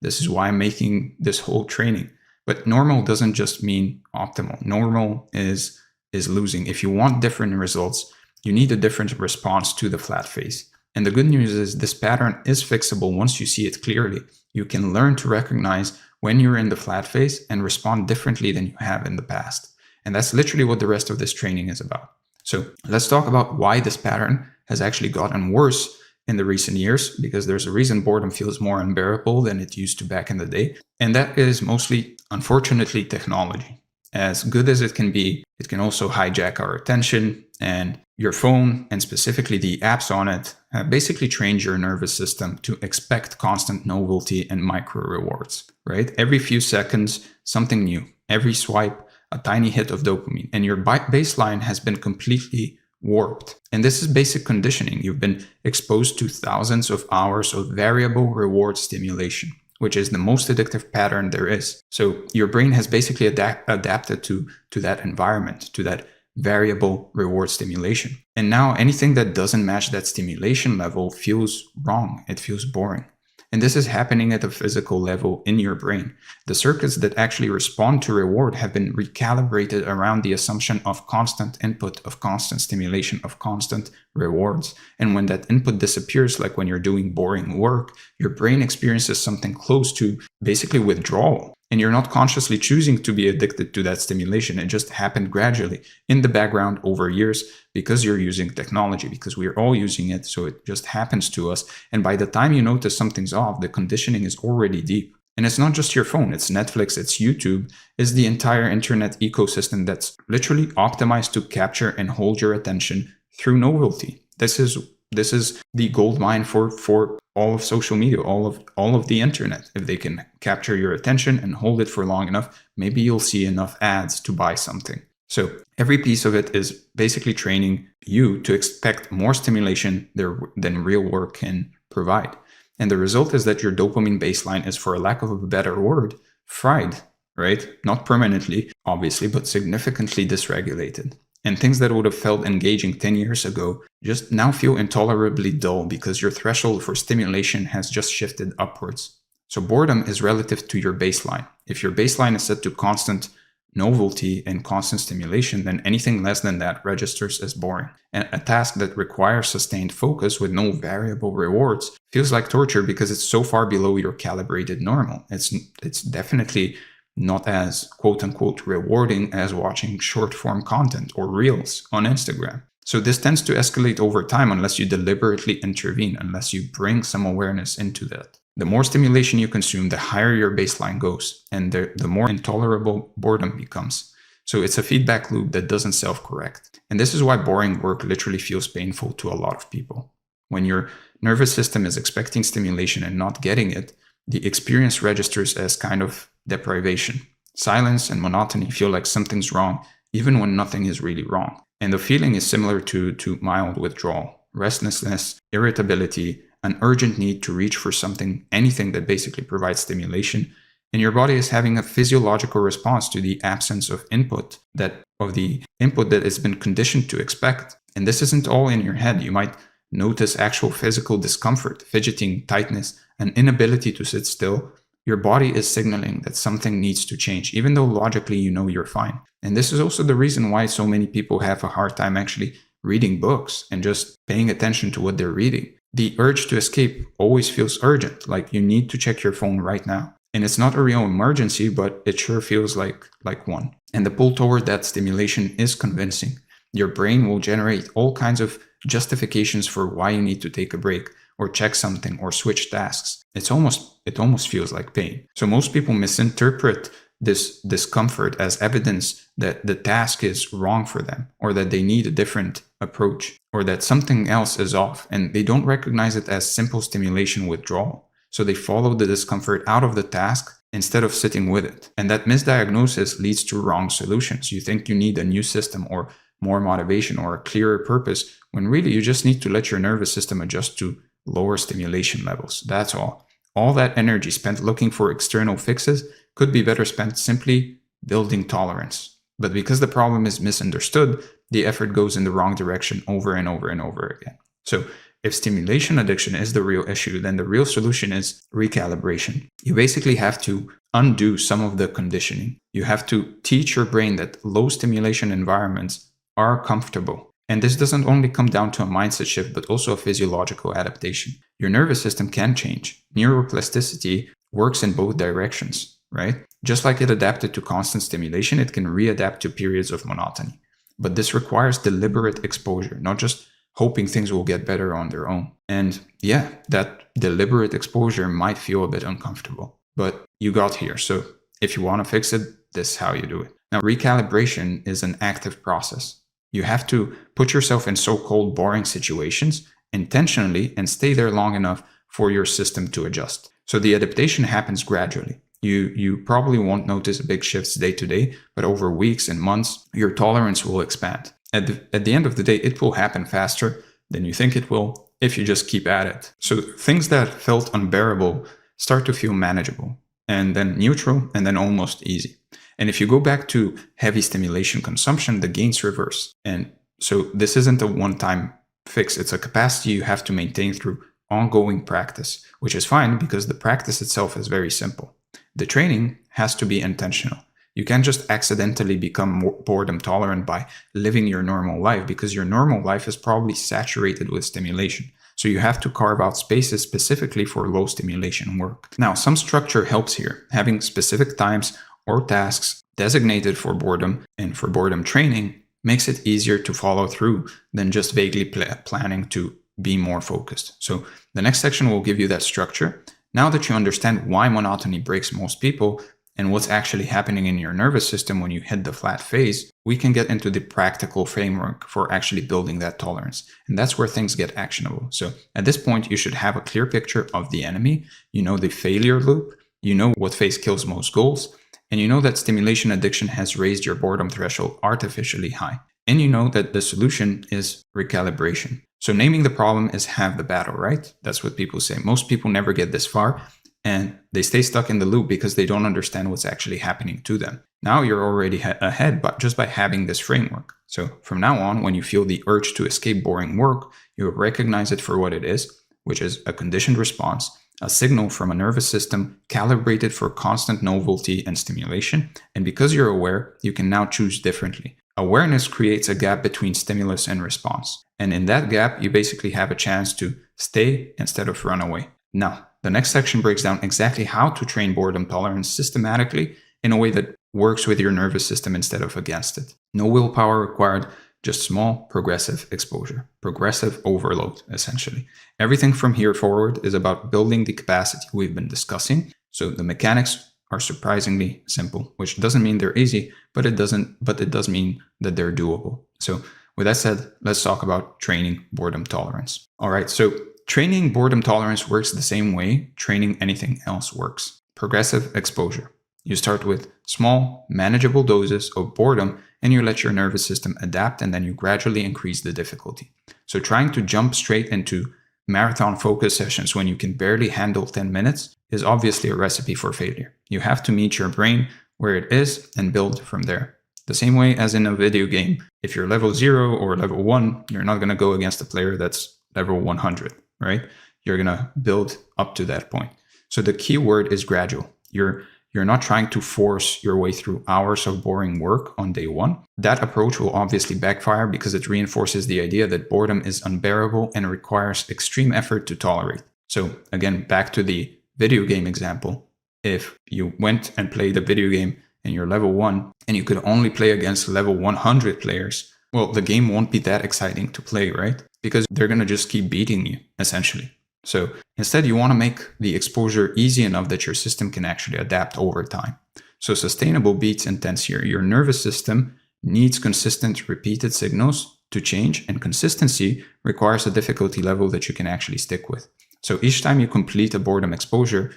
Speaker 1: is why I'm making this whole training. But normal doesn't just mean optimal. Normal is losing. If you want different results, you need a different response to the flat phase. And the good news is this pattern is fixable once you see it clearly. You can learn to recognize when you're in the flat phase and respond differently than you have in the past. And that's literally what the rest of this training is about. So let's talk about why this pattern has actually gotten worse in the recent years, because there's a reason boredom feels more unbearable than it used to back in the day. And that is mostly, unfortunately, technology. As good as it can also hijack our attention, and your phone, and specifically the apps on it, basically trains your nervous system to expect constant novelty and micro rewards, right? Every few seconds, something new. Every swipe, a tiny hit of dopamine, and your baseline has been completely warped. And this is basic conditioning. You've been exposed to thousands of hours of variable reward stimulation, which is the most addictive pattern there is. So your brain has basically adapted to that environment, to that variable reward stimulation. And now anything that doesn't match that stimulation level feels wrong. It feels boring. And this is happening at a physical level in your brain. The circuits that actually respond to reward have been recalibrated around the assumption of constant input, of constant stimulation, of constant rewards. And when that input disappears, like when you're doing boring work, your brain experiences something close to basically withdrawal. And you're not consciously choosing to be addicted to that stimulation. It just happened gradually in the background over years because you're using technology, because we're all using it. So it just happens to us. And by the time you notice something's off, the conditioning is already deep. And it's not just your phone, it's Netflix, it's YouTube, it's the entire internet ecosystem that's literally optimized to capture and hold your attention through novelty. This is the gold mine for all of social media, all of the internet. If they can capture your attention and hold it for long enough, maybe you'll see enough ads to buy something. So every piece of it is basically training you to expect more stimulation than real work can provide. And the result is that your dopamine baseline is, for a lack of a better word, fried, right? Not permanently, obviously, but significantly dysregulated. And things that would have felt engaging 10 years ago just now feel intolerably dull because your threshold for stimulation has just shifted upwards. So boredom is relative to your baseline. If your baseline is set to constant novelty and constant stimulation, then anything less than that registers as boring. And a task that requires sustained focus with no variable rewards feels like torture because it's so far below your calibrated normal. It's definitely not as quote-unquote rewarding as watching short-form content or reels on Instagram. So this tends to escalate over time unless you deliberately intervene, unless you bring some awareness into that. The more stimulation you consume, the higher your baseline goes, and the more intolerable boredom becomes. So it's a feedback loop that doesn't self-correct. And this is why boring work literally feels painful to a lot of people. When your nervous system is expecting stimulation and not getting it, the experience registers as kind of deprivation. Silence and monotony feel like something's wrong, even when nothing is really wrong. And the feeling is similar to mild withdrawal, restlessness, irritability, an urgent need to reach for something, anything that basically provides stimulation. And your body is having a physiological response to the absence of input, that it's been conditioned to expect. And this isn't all in your head. You might notice actual physical discomfort, fidgeting, tightness, an inability to sit still. Your body is signaling that something needs to change, even though logically you know you're fine. And this is also the reason why so many people have a hard time actually reading books and just paying attention to what they're reading. The urge to escape always feels urgent, like you need to check your phone right now. And it's not a real emergency, but it sure feels like one. And the pull toward that stimulation is convincing. Your brain will generate all kinds of justifications for why you need to take a break or check something or switch tasks. It almost feels like pain. So most people misinterpret this discomfort as evidence that the task is wrong for them, or that they need a different approach, or that something else is off, and they don't recognize it as simple stimulation withdrawal. So they follow the discomfort out of the task instead of sitting with it. And that misdiagnosis leads to wrong solutions. You think you need a new system or more motivation or a clearer purpose, when really you just need to let your nervous system adjust to lower stimulation levels. That's all. All that energy spent looking for external fixes could be better spent simply building tolerance. But because the problem is misunderstood, the effort goes in the wrong direction over and over and over again. So if stimulation addiction is the real issue, then the real solution is recalibration. You basically have to undo some of the conditioning. You have to teach your brain that low stimulation environments are comfortable. And this doesn't only come down to a mindset shift, but also a physiological adaptation. Your nervous system can change. Neuroplasticity works in both directions, right? Just like it adapted to constant stimulation, it can readapt to periods of monotony. But this requires deliberate exposure, not just hoping things will get better on their own. And yeah, that deliberate exposure might feel a bit uncomfortable, but you got here. So if you want to fix it, this is how you do it. Now, recalibration is an active process. You have to put yourself in so-called boring situations intentionally and stay there long enough for your system to adjust. So the adaptation happens gradually. You probably won't notice big shifts day to day, but over weeks and months, your tolerance will expand. At the end of the day, it will happen faster than you think it will if you just keep at it. So things that felt unbearable start to feel manageable, and then neutral, and then almost easy. And if you go back to heavy stimulation consumption, the gains reverse. And so this isn't a one-time fix. It's a capacity you have to maintain through ongoing practice, which is fine because the practice itself is very simple. The training has to be intentional. You can't just accidentally become more boredom tolerant by living your normal life, because your normal life is probably saturated with stimulation. So you have to carve out spaces specifically for low stimulation work. Now, some structure helps here. Having specific times or tasks designated for boredom and for boredom training makes it easier to follow through than just vaguely planning to be more focused. So the next section will give you that structure. Now that you understand why monotony breaks most people and what's actually happening in your nervous system when you hit the flat phase, we can get into the practical framework for actually building that tolerance. And that's where things get actionable. So at this point, you should have a clear picture of the enemy. You know the failure loop. You know what phase kills most goals. And you know that stimulation addiction has raised your boredom threshold artificially high. And you know that the solution is recalibration. So naming the problem is half the battle, right? That's what people say. Most people never get this far, and they stay stuck in the loop because they don't understand what's actually happening to them. Now you're already ahead, but just by having this framework. So from now on, when you feel the urge to escape boring work, you recognize it for what it is, which is a conditioned response, a signal from a nervous system calibrated for constant novelty and stimulation. And because you're aware, you can now choose differently. Awareness creates a gap between stimulus and response. And in that gap, you basically have a chance to stay instead of run away. Now, the next section breaks down exactly how to train boredom tolerance systematically in a way that works with your nervous system instead of against it. No willpower required, just small, progressive exposure. Progressive overload, essentially. Everything from here forward is about building the capacity we've been discussing. So the mechanics are surprisingly simple, which doesn't mean they're easy, but it does mean that they're doable. So with that said, let's talk about training boredom tolerance. All right, so training boredom tolerance works the same way training anything else works. Progressive exposure. You start with small, manageable doses of boredom and you let your nervous system adapt, and then you gradually increase the difficulty. So trying to jump straight into marathon focus sessions when you can barely handle 10 minutes is obviously a recipe for failure. You have to meet your brain where it is and build from there. The same way as in a video game. If you're level 0 or level 1, you're not going to go against a player that's level 100, right? You're going to build up to that point. So the key word is gradual. You're not trying to force your way through hours of boring work on day one. That approach will obviously backfire because it reinforces the idea that boredom is unbearable and requires extreme effort to tolerate. So again, back to the video game example. If you went and played a video game and you're level 1 and you could only play against level 100 players, well, the game won't be that exciting to play, right? Because they're going to just keep beating you, essentially. So instead, you want to make the exposure easy enough that your system can actually adapt over time. So sustainable beats intense here. Your nervous system needs consistent, repeated signals to change, and consistency requires a difficulty level that you can actually stick with. So each time you complete a boredom exposure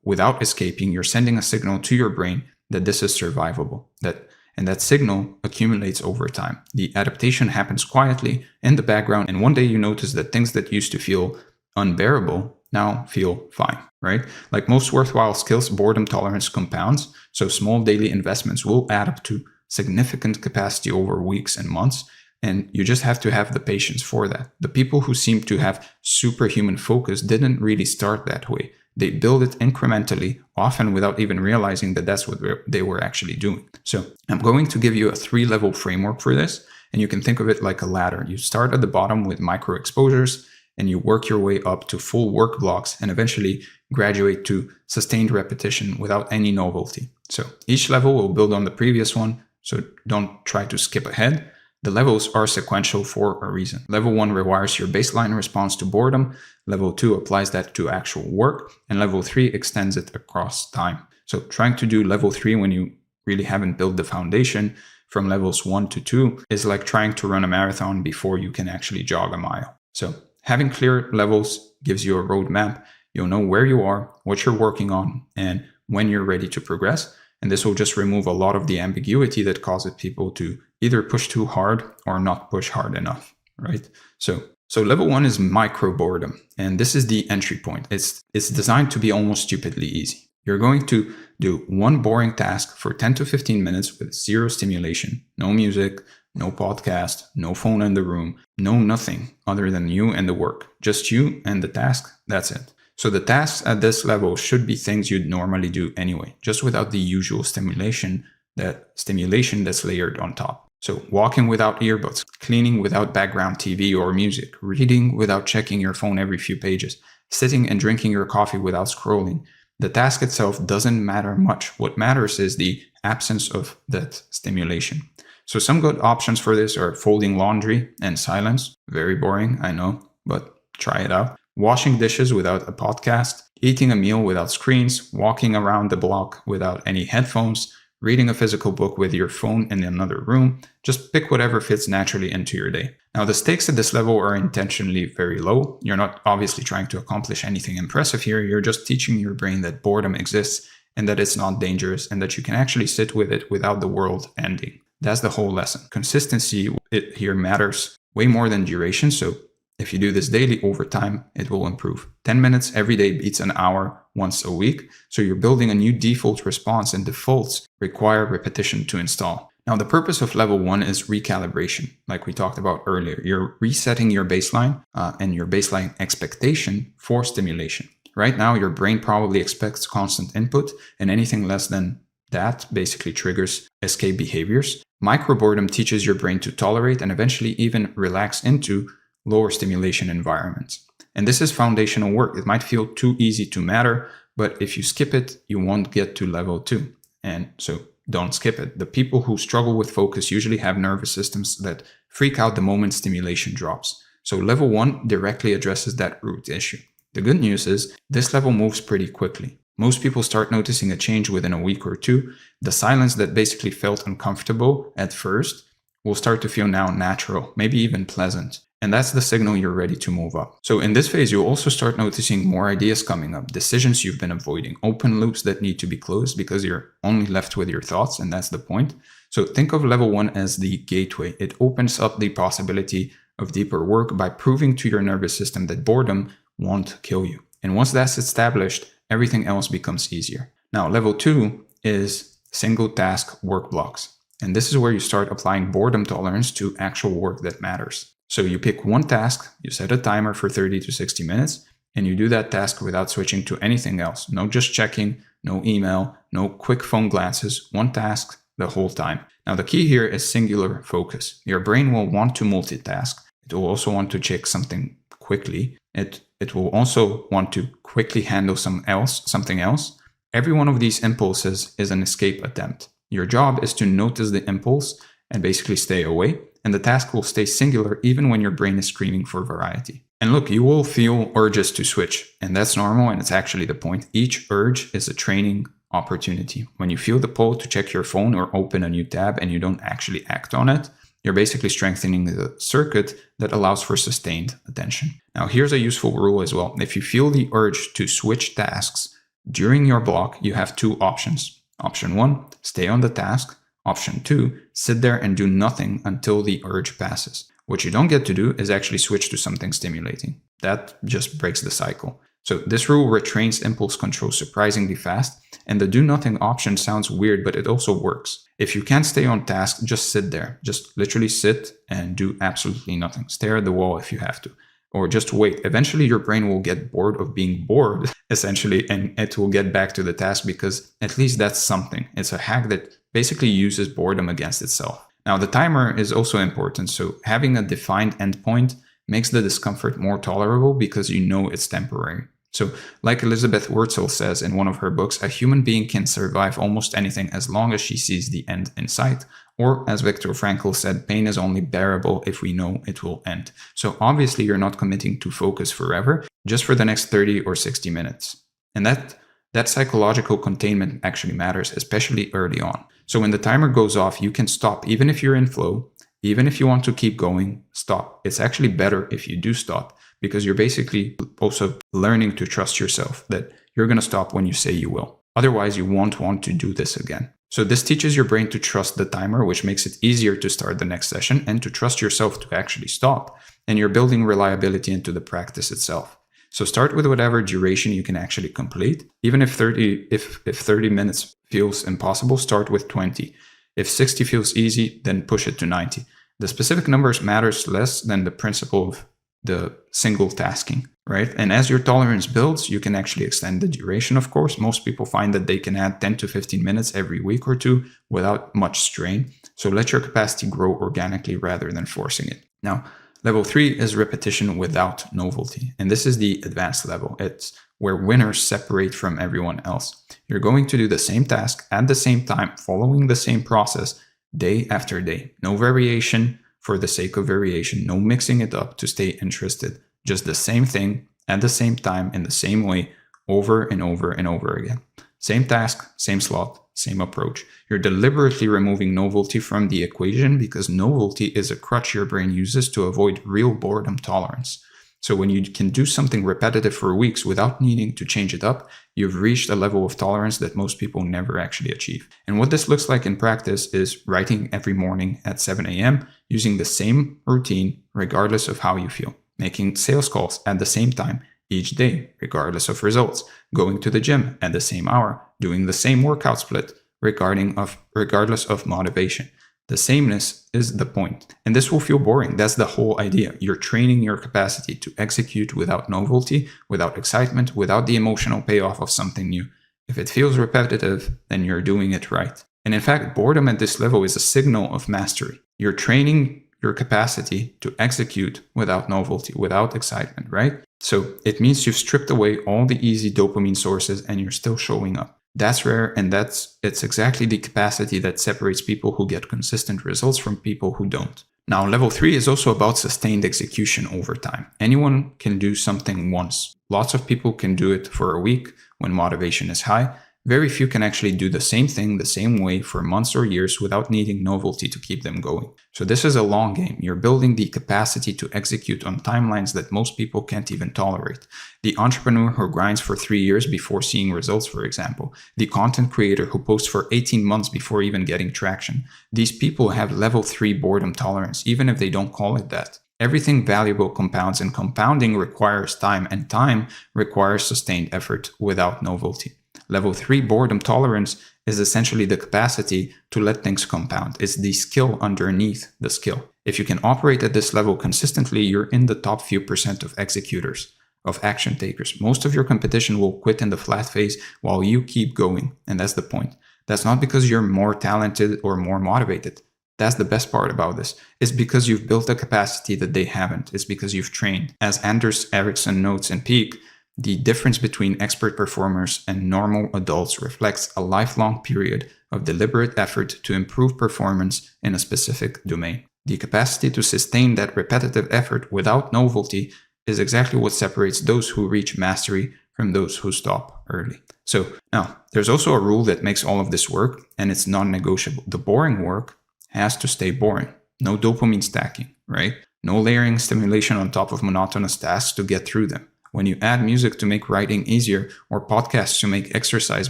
Speaker 1: without escaping, you're sending a signal to your brain that this is survivable, that And that signal accumulates over time. The adaptation happens quietly in the background, and one day you notice that things that used to feel unbearable now feel fine, right? Like most worthwhile skills, boredom tolerance compounds, so small daily investments will add up to significant capacity over weeks and months, and you just have to have the patience for that. The people who seem to have superhuman focus didn't really start that way. They build it incrementally, often without even realizing that that's what they were actually doing. So I'm going to give you a 3-level framework for this, and you can think of it like a ladder. You start at the bottom with micro exposures, and you work your way up to full work blocks and eventually graduate to sustained repetition without any novelty. So each level will build on the previous one, so don't try to skip ahead. The levels are sequential for a reason. Level 1 rewires your baseline response to boredom. Level 2 applies that to actual work. And level 3 extends it across time. So trying to do level 3 when you really haven't built the foundation from levels 1 to 2 is like trying to run a marathon before you can actually jog a mile. So having clear levels gives you a roadmap. You'll know where you are, what you're working on, and when you're ready to progress. And this will just remove a lot of the ambiguity that causes people to either push too hard or not push hard enough, right? So level 1 is micro boredom, and this is the entry point. It's designed to be almost stupidly easy. You're going to do one boring task for 10 to 15 minutes with zero stimulation, no music, no podcast, no phone in the room, no nothing other than you and the work. Just you and the task, that's it. So the tasks at this level should be things you'd normally do anyway, just without the usual stimulation that's layered on top. So walking without earbuds, cleaning without background TV or music, reading without checking your phone every few pages, sitting and drinking your coffee without scrolling. The task itself doesn't matter much. What matters is the absence of that stimulation. So some good options for this are folding laundry and silence. Very boring, I know, but try it out. Washing dishes without a podcast, eating a meal without screens, walking around the block without any headphones, reading a physical book with your phone in another room. Just pick whatever fits naturally into your day. Now, the stakes at this level are intentionally very low. You're not obviously trying to accomplish anything impressive here. You're just teaching your brain that boredom exists and that it's not dangerous and that you can actually sit with it without the world ending. That's the whole lesson. Consistency here matters way more than duration. So if you do this daily over time, it will improve. 10 minutes every day beats an hour once a week. So you're building a new default response, and defaults require repetition to install. Now, the purpose of level 1 is recalibration, like we talked about earlier. You're resetting your baseline and your baseline expectation for stimulation. Right now, your brain probably expects constant input, and anything less than that basically triggers escape behaviors. Micro boredom teaches your brain to tolerate and eventually even relax into lower stimulation environments. And this is foundational work. It might feel too easy to matter, but if you skip it, you won't get to level 2. And so don't skip it. The people who struggle with focus usually have nervous systems that freak out the moment stimulation drops. So level 1 directly addresses that root issue. The good news is this level moves pretty quickly. Most people start noticing a change within a week or two. The silence that basically felt uncomfortable at first will start to feel now natural, maybe even pleasant. And that's the signal you're ready to move up. So in this phase, you'll also start noticing more ideas coming up, decisions you've been avoiding, open loops that need to be closed because you're only left with your thoughts, and that's the point. So think of level 1 as the gateway. It opens up the possibility of deeper work by proving to your nervous system that boredom won't kill you. And once that's established, everything else becomes easier. Now, level 2 is single task work blocks. And this is where you start applying boredom tolerance to actual work that matters. So you pick one task, you set a timer for 30 to 60 minutes, and you do that task without switching to anything else. No just checking, no email, no quick phone glances, one task the whole time. Now the key here is singular focus. Your brain will want to multitask. It will also want to check something quickly. It will also want to quickly handle something else. Every one of these impulses is an escape attempt. Your job is to notice the impulse and basically stay away. And the task will stay singular even when your brain is screaming for variety. And look, you will feel urges to switch, and that's normal, and it's actually the point. Each urge is a training opportunity. When you feel the pull to check your phone or open a new tab and you don't actually act on it, you're basically strengthening the circuit that allows for sustained attention. Now, here's a useful rule as well. If you feel the urge to switch tasks during your block, you have two options. Option 1, stay on the task. Option 2, sit there and do nothing until the urge passes. What you don't get to do is actually switch to something stimulating. That just breaks the cycle. So this rule retrains impulse control surprisingly fast, and the do nothing option sounds weird, but it also works. If you can't stay on task, just sit there. Just literally sit and do absolutely nothing. Stare at the wall if you have to. Or just wait. Eventually your brain will get bored of being bored, essentially, and it will get back to the task because at least that's something. It's a hack that basically uses boredom against itself. Now the timer is also important, so having a defined endpoint makes the discomfort more tolerable because you know it's temporary. So, like Elizabeth Wurtzel says in one of her books, a human being can survive almost anything as long as she sees the end in sight. Or, as Viktor Frankl said, pain is only bearable if we know it will end. So obviously you're not committing to focus forever, just for the next 30 or 60 minutes. And that psychological containment actually matters, especially early on. So when the timer goes off, you can stop, even if you're in flow, even if you want to keep going, stop. It's actually better if you do stop, because you're basically also learning to trust yourself that you're going to stop when you say you will. Otherwise, you won't want to do this again. So this teaches your brain to trust the timer, which makes it easier to start the next session and to trust yourself to actually stop. And you're building reliability into the practice itself. So start with whatever duration you can actually complete. Even if 30 minutes feels impossible, start with 20. If 60 feels easy, then push it to 90. The specific numbers matters less than the principle of the single tasking, right? And as your tolerance builds, you can actually extend the duration, of course. Most people find that they can add 10 to 15 minutes every week or two without much strain. So let your capacity grow organically rather than forcing it. Now, level 3 is repetition without novelty. And this is the advanced level. It's where winners separate from everyone else. You're going to do the same task at the same time, following the same process day after day. No variation for the sake of variation, no mixing it up to stay interested. Just the same thing at the same time in the same way over and over and over again. Same task, same slot, same approach. You're deliberately removing novelty from the equation because novelty is a crutch your brain uses to avoid real boredom tolerance. So when you can do something repetitive for weeks without needing to change it up, you've reached a level of tolerance that most people never actually achieve. And what this looks like in practice is writing every morning at 7 a.m., using the same routine regardless of how you feel, making sales calls at the same time each day, regardless of results, going to the gym at the same hour, doing the same workout split, regardless of motivation. The sameness is the point. And this will feel boring. That's the whole idea. You're training your capacity to execute without novelty, without excitement, without the emotional payoff of something new. If it feels repetitive, then you're doing it right. And in fact, boredom at this level is a signal of mastery. You're training your capacity to execute without novelty, without excitement, right? So it means you've stripped away all the easy dopamine sources and you're still showing up. That's rare, and it's exactly the capacity that separates people who get consistent results from people who don't. Now, level 3 is also about sustained execution over time. Anyone can do something once. Lots of people can do it for a week when motivation is high. Very few can actually do the same thing the same way for months or years without needing novelty to keep them going. So this is a long game. You're building the capacity to execute on timelines that most people can't even tolerate. The entrepreneur who grinds for 3 years before seeing results, for example. The content creator who posts for 18 months before even getting traction. These people have level 3 boredom tolerance, even if they don't call it that. Everything valuable compounds, and compounding requires time, and time requires sustained effort without novelty. Level 3 boredom tolerance is essentially the capacity to let things compound. It's the skill underneath the skill. If you can operate at this level consistently, you're in the top few percent of executors, of action takers. Most of your competition will quit in the flat phase while you keep going, and that's the point. That's not because you're more talented or more motivated. That's the best part about this. It's because you've built a capacity that they haven't. It's because you've trained. As Anders Ericsson notes in Peak, the difference between expert performers and normal adults reflects a lifelong period of deliberate effort to improve performance in a specific domain. The capacity to sustain that repetitive effort without novelty is exactly what separates those who reach mastery from those who stop early. So now, there's also a rule that makes all of this work, and it's non-negotiable. The boring work has to stay boring. No dopamine stacking, right? No layering stimulation on top of monotonous tasks to get through them. When you add music to make writing easier, or podcasts to make exercise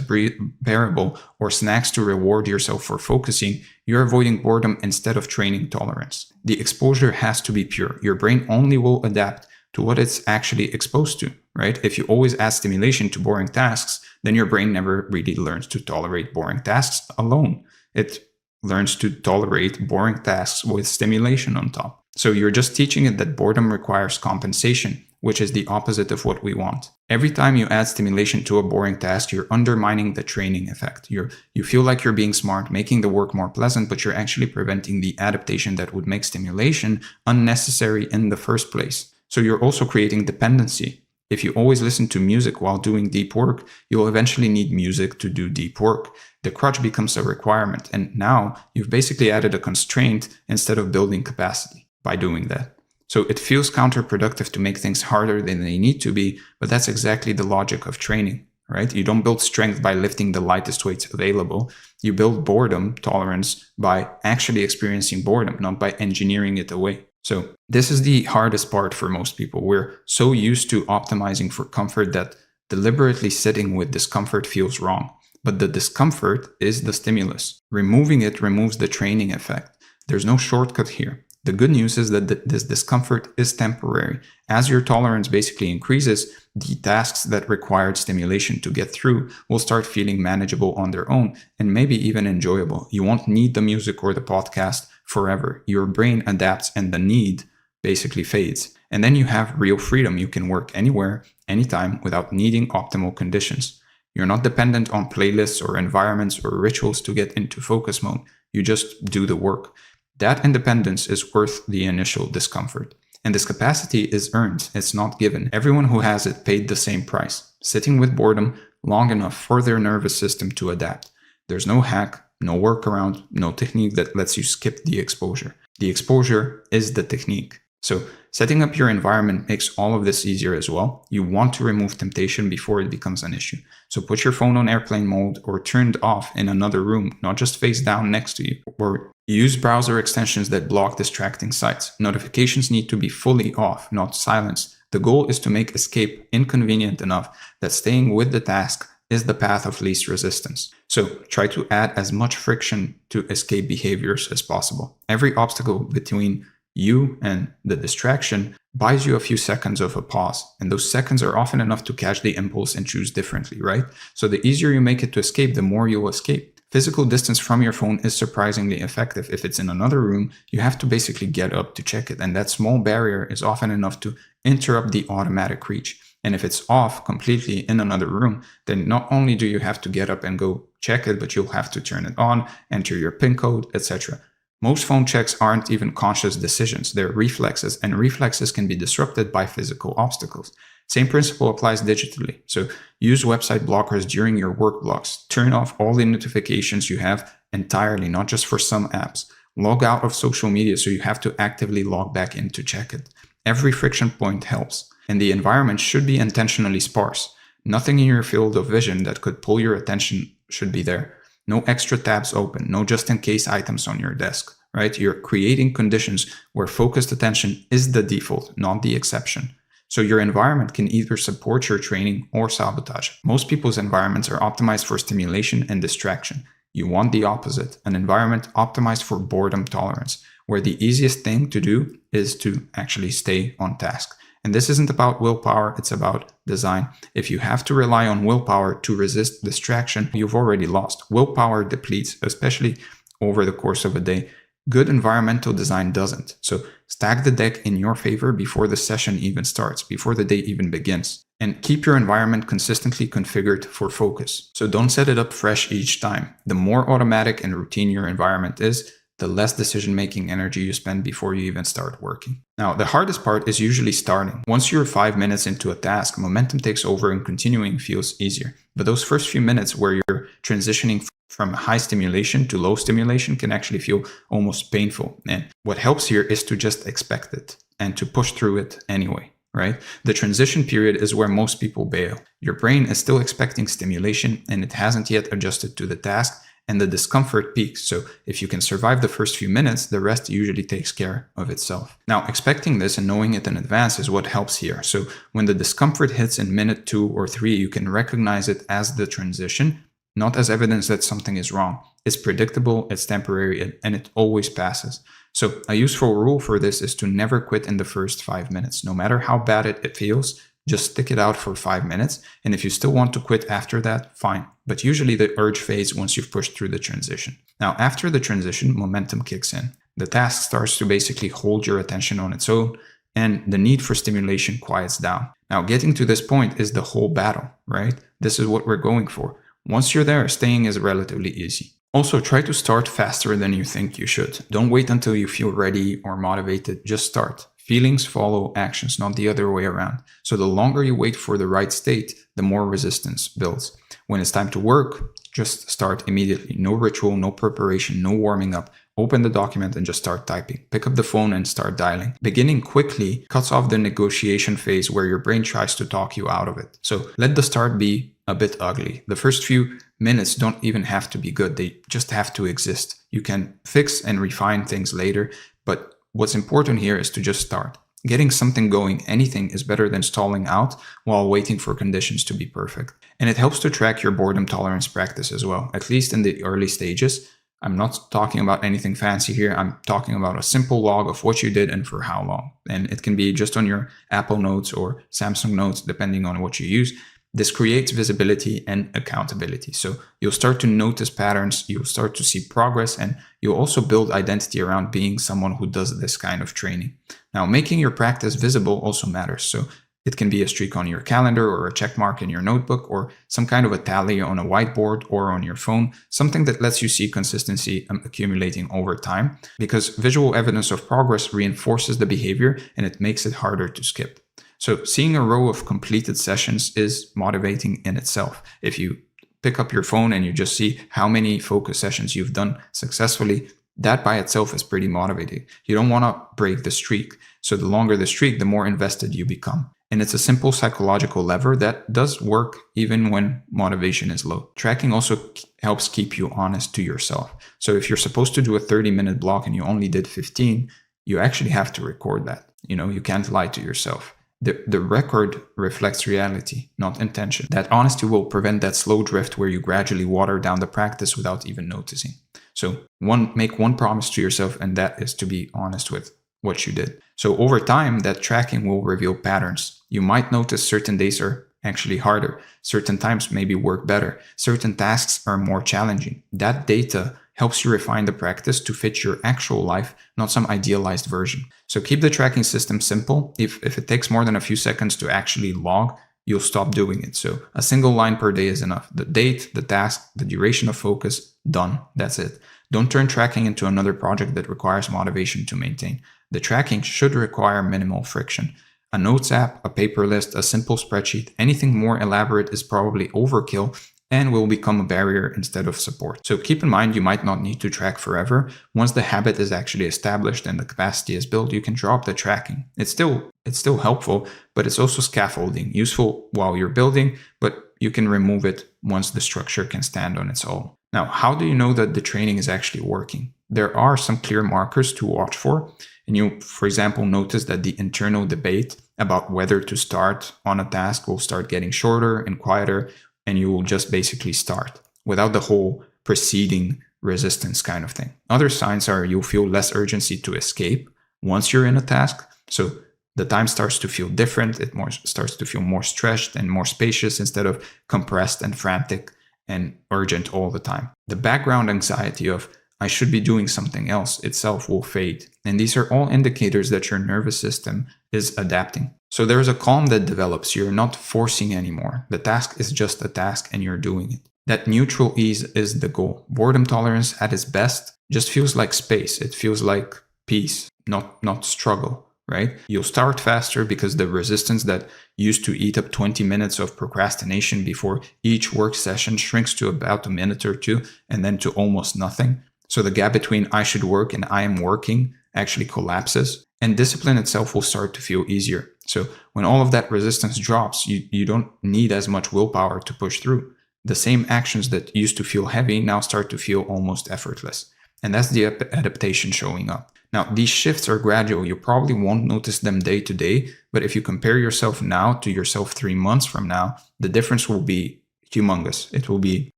Speaker 1: bearable, or snacks to reward yourself for focusing, You're avoiding boredom instead of training tolerance. The exposure has to be pure. Your brain only will adapt to what it's actually exposed to, right? If you always add stimulation to boring tasks, then your brain never really learns to tolerate boring tasks alone. It learns to tolerate boring tasks with stimulation on top. So you're just teaching it that boredom requires compensation, which is the opposite of what we want. Every time you add stimulation to a boring task, you're undermining the training effect. You feel like you're being smart, making the work more pleasant, but you're actually preventing the adaptation that would make stimulation unnecessary in the first place. So you're also creating dependency. If you always listen to music while doing deep work, you'll eventually need music to do deep work. The crutch becomes a requirement, and now you've basically added a constraint instead of building capacity by doing that. So it feels counterproductive to make things harder than they need to be, but that's exactly the logic of training, right? You don't build strength by lifting the lightest weights available. You build boredom tolerance by actually experiencing boredom, not by engineering it away. So this is the hardest part for most people. We're so used to optimizing for comfort that deliberately sitting with discomfort feels wrong. But the discomfort is the stimulus. Removing it removes the training effect. There's no shortcut here. The good news is that this discomfort is temporary. As your tolerance basically increases, the tasks that required stimulation to get through will start feeling manageable on their own and maybe even enjoyable. You won't need the music or the podcast forever. Your brain adapts and the need basically fades. And then you have real freedom. You can work anywhere, anytime without needing optimal conditions. You're not dependent on playlists or environments or rituals to get into focus mode. You just do the work. That independence is worth the initial discomfort. And this capacity is earned, it's not given. Everyone who has it paid the same price, sitting with boredom long enough for their nervous system to adapt. There's no hack, no workaround, no technique that lets you skip the exposure. The exposure is the technique. So setting up your environment makes all of this easier as well. You want to remove temptation before it becomes an issue. So put your phone on airplane mode or turned off in another room, not just face down next to you. Or use browser extensions that block distracting sites. Notifications need to be fully off, not silenced. The goal is to make escape inconvenient enough that staying with the task is the path of least resistance. So try to add as much friction to escape behaviors as possible. Every obstacle between you and the distraction buys you a few seconds of a pause. And those seconds are often enough to catch the impulse and choose differently, right? So the easier you make it to escape, the more you'll escape. Physical distance from your phone is surprisingly effective. If it's in another room, you have to basically get up to check it. And that small barrier is often enough to interrupt the automatic reach. And if it's off completely in another room, then not only do you have to get up and go check it, but you'll have to turn it on, enter your PIN code, etc. Most phone checks aren't even conscious decisions, they're reflexes, and reflexes can be disrupted by physical obstacles. Same principle applies digitally. So use website blockers during your work blocks. Turn off all the notifications you have entirely, not just for some apps. Log out of social media so you have to actively log back in to check it. Every friction point helps, and the environment should be intentionally sparse. Nothing in your field of vision that could pull your attention should be there. No extra tabs open, no just-in-case items on your desk, right? You're creating conditions where focused attention is the default, not the exception. So your environment can either support your training or sabotage it. Most people's environments are optimized for stimulation and distraction. You want the opposite, an environment optimized for boredom tolerance, where the easiest thing to do is to actually stay on task. And this isn't about willpower, it's about design. If you have to rely on willpower to resist distraction, you've already lost. Willpower depletes, especially over the course of a day. Good environmental design doesn't. So stack the deck in your favor before the session even starts, before the day even begins. And keep your environment consistently configured for focus. So don't set it up fresh each time. The more automatic and routine your environment is, the less decision-making energy you spend before you even start working. Now, the hardest part is usually starting. Once you're 5 minutes into a task, momentum takes over and continuing feels easier. But those first few minutes where you're transitioning from high stimulation to low stimulation can actually feel almost painful. And what helps here is to just expect it and to push through it anyway, right? The transition period is where most people bail. Your brain is still expecting stimulation and it hasn't yet adjusted to the task, and the discomfort peaks. So if you can survive the first few minutes, the rest usually takes care of itself. Now, expecting this and knowing it in advance is what helps here. So when the discomfort hits in minute 2 or 3, you can recognize it as the transition not as evidence that something is wrong. It's predictable, it's temporary, and it always passes. So a useful rule for this is to never quit in the first 5 minutes. No matter how bad it feels, just stick it out for 5 minutes. And if you still want to quit after that, fine. But usually the urge fades once you've pushed through the transition. Now, after the transition, momentum kicks in. The task starts to basically hold your attention on its own, and the need for stimulation quiets down. Now, getting to this point is the whole battle, right? This is what we're going for. Once you're there, staying is relatively easy. Also, try to start faster than you think you should. Don't wait until you feel ready or motivated. Just start. Feelings follow actions, not the other way around. So the longer you wait for the right state, the more resistance builds. When it's time to work, just start immediately. No ritual, no preparation, no warming up. Open the document and just start typing. Pick up the phone and start dialing. Beginning quickly cuts off the negotiation phase where your brain tries to talk you out of it. So let the start be a bit ugly. The first few minutes don't even have to be good. They just have to exist. You can fix and refine things later, but what's important here is to just start. Getting something going, anything, is better than stalling out while waiting for conditions to be perfect. And it helps to track your boredom tolerance practice as well, at least in the early stages. I'm not talking about anything fancy here. I'm talking about a simple log of what you did and for how long. And it can be just on your Apple Notes or Samsung Notes, depending on what you use. This creates visibility and accountability. So you'll start to notice patterns, you'll start to see progress, and you'll also build identity around being someone who does this kind of training. Now, making your practice visible also matters. So it can be a streak on your calendar or a check mark in your notebook or some kind of a tally on a whiteboard or on your phone, something that lets you see consistency accumulating over time, because visual evidence of progress reinforces the behavior and it makes it harder to skip. So seeing a row of completed sessions is motivating in itself. If you pick up your phone and you just see how many focus sessions you've done successfully, that by itself is pretty motivating. You don't want to break the streak. So the longer the streak, the more invested you become. And it's a simple psychological lever that does work even when motivation is low. Tracking also helps keep you honest to yourself. So if you're supposed to do a 30-minute block and you only did 15, you actually have to record that. You can't lie to yourself. The record reflects reality, not intention. That honesty will prevent that slow drift where you gradually water down the practice without even noticing. So make one promise to yourself, and that is to be honest with what you did. So over time, that tracking will reveal patterns. You might notice certain days are actually harder. Certain times maybe work better. Certain tasks are more challenging. That data helps you refine the practice to fit your actual life, not some idealized version. So keep the tracking system simple. If it takes more than a few seconds to actually log, you'll stop doing it. So a single line per day is enough. The date, the task, the duration of focus, done. That's it. Don't turn tracking into another project that requires motivation to maintain. The tracking should require minimal friction. A notes app, a paper list, a simple spreadsheet, anything more elaborate is probably overkill and will become a barrier instead of support. So keep in mind, you might not need to track forever. Once the habit is actually established and the capacity is built, you can drop the tracking. It's still helpful, but it's also scaffolding, useful while you're building, but you can remove it once the structure can stand on its own. Now, how do you know that the training is actually working? There are some clear markers to watch for. And you, for example, notice that the internal debate about whether to start on a task will start getting shorter and quieter, and you will just basically start without the whole preceding resistance kind of thing. Other signs are you'll feel less urgency to escape once you're in a task. So the time starts to feel different. It starts to feel more stretched and more spacious instead of compressed and frantic and urgent all the time. The background anxiety of I should be doing something else itself will fade. And these are all indicators that your nervous system is adapting. So there's a calm that develops. You're not forcing anymore. The task is just a task and you're doing it. That neutral ease is the goal. Boredom tolerance at its best just feels like space. It feels like peace, not struggle, right? You'll start faster because the resistance that used to eat up 20 minutes of procrastination before each work session shrinks to about a minute or two and then to almost nothing. So the gap between I should work and I am working actually collapses, and discipline itself will start to feel easier. So when all of that resistance drops, you don't need as much willpower to push through. The same actions that used to feel heavy now start to feel almost effortless. And that's the adaptation showing up. Now, these shifts are gradual. You probably won't notice them day to day, but if you compare yourself now to yourself 3 months from now, the difference will be humongous. It will be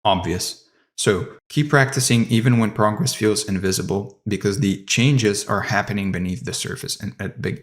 Speaker 1: obvious. So keep practicing even when progress feels invisible, because the changes are happening beneath the surface. And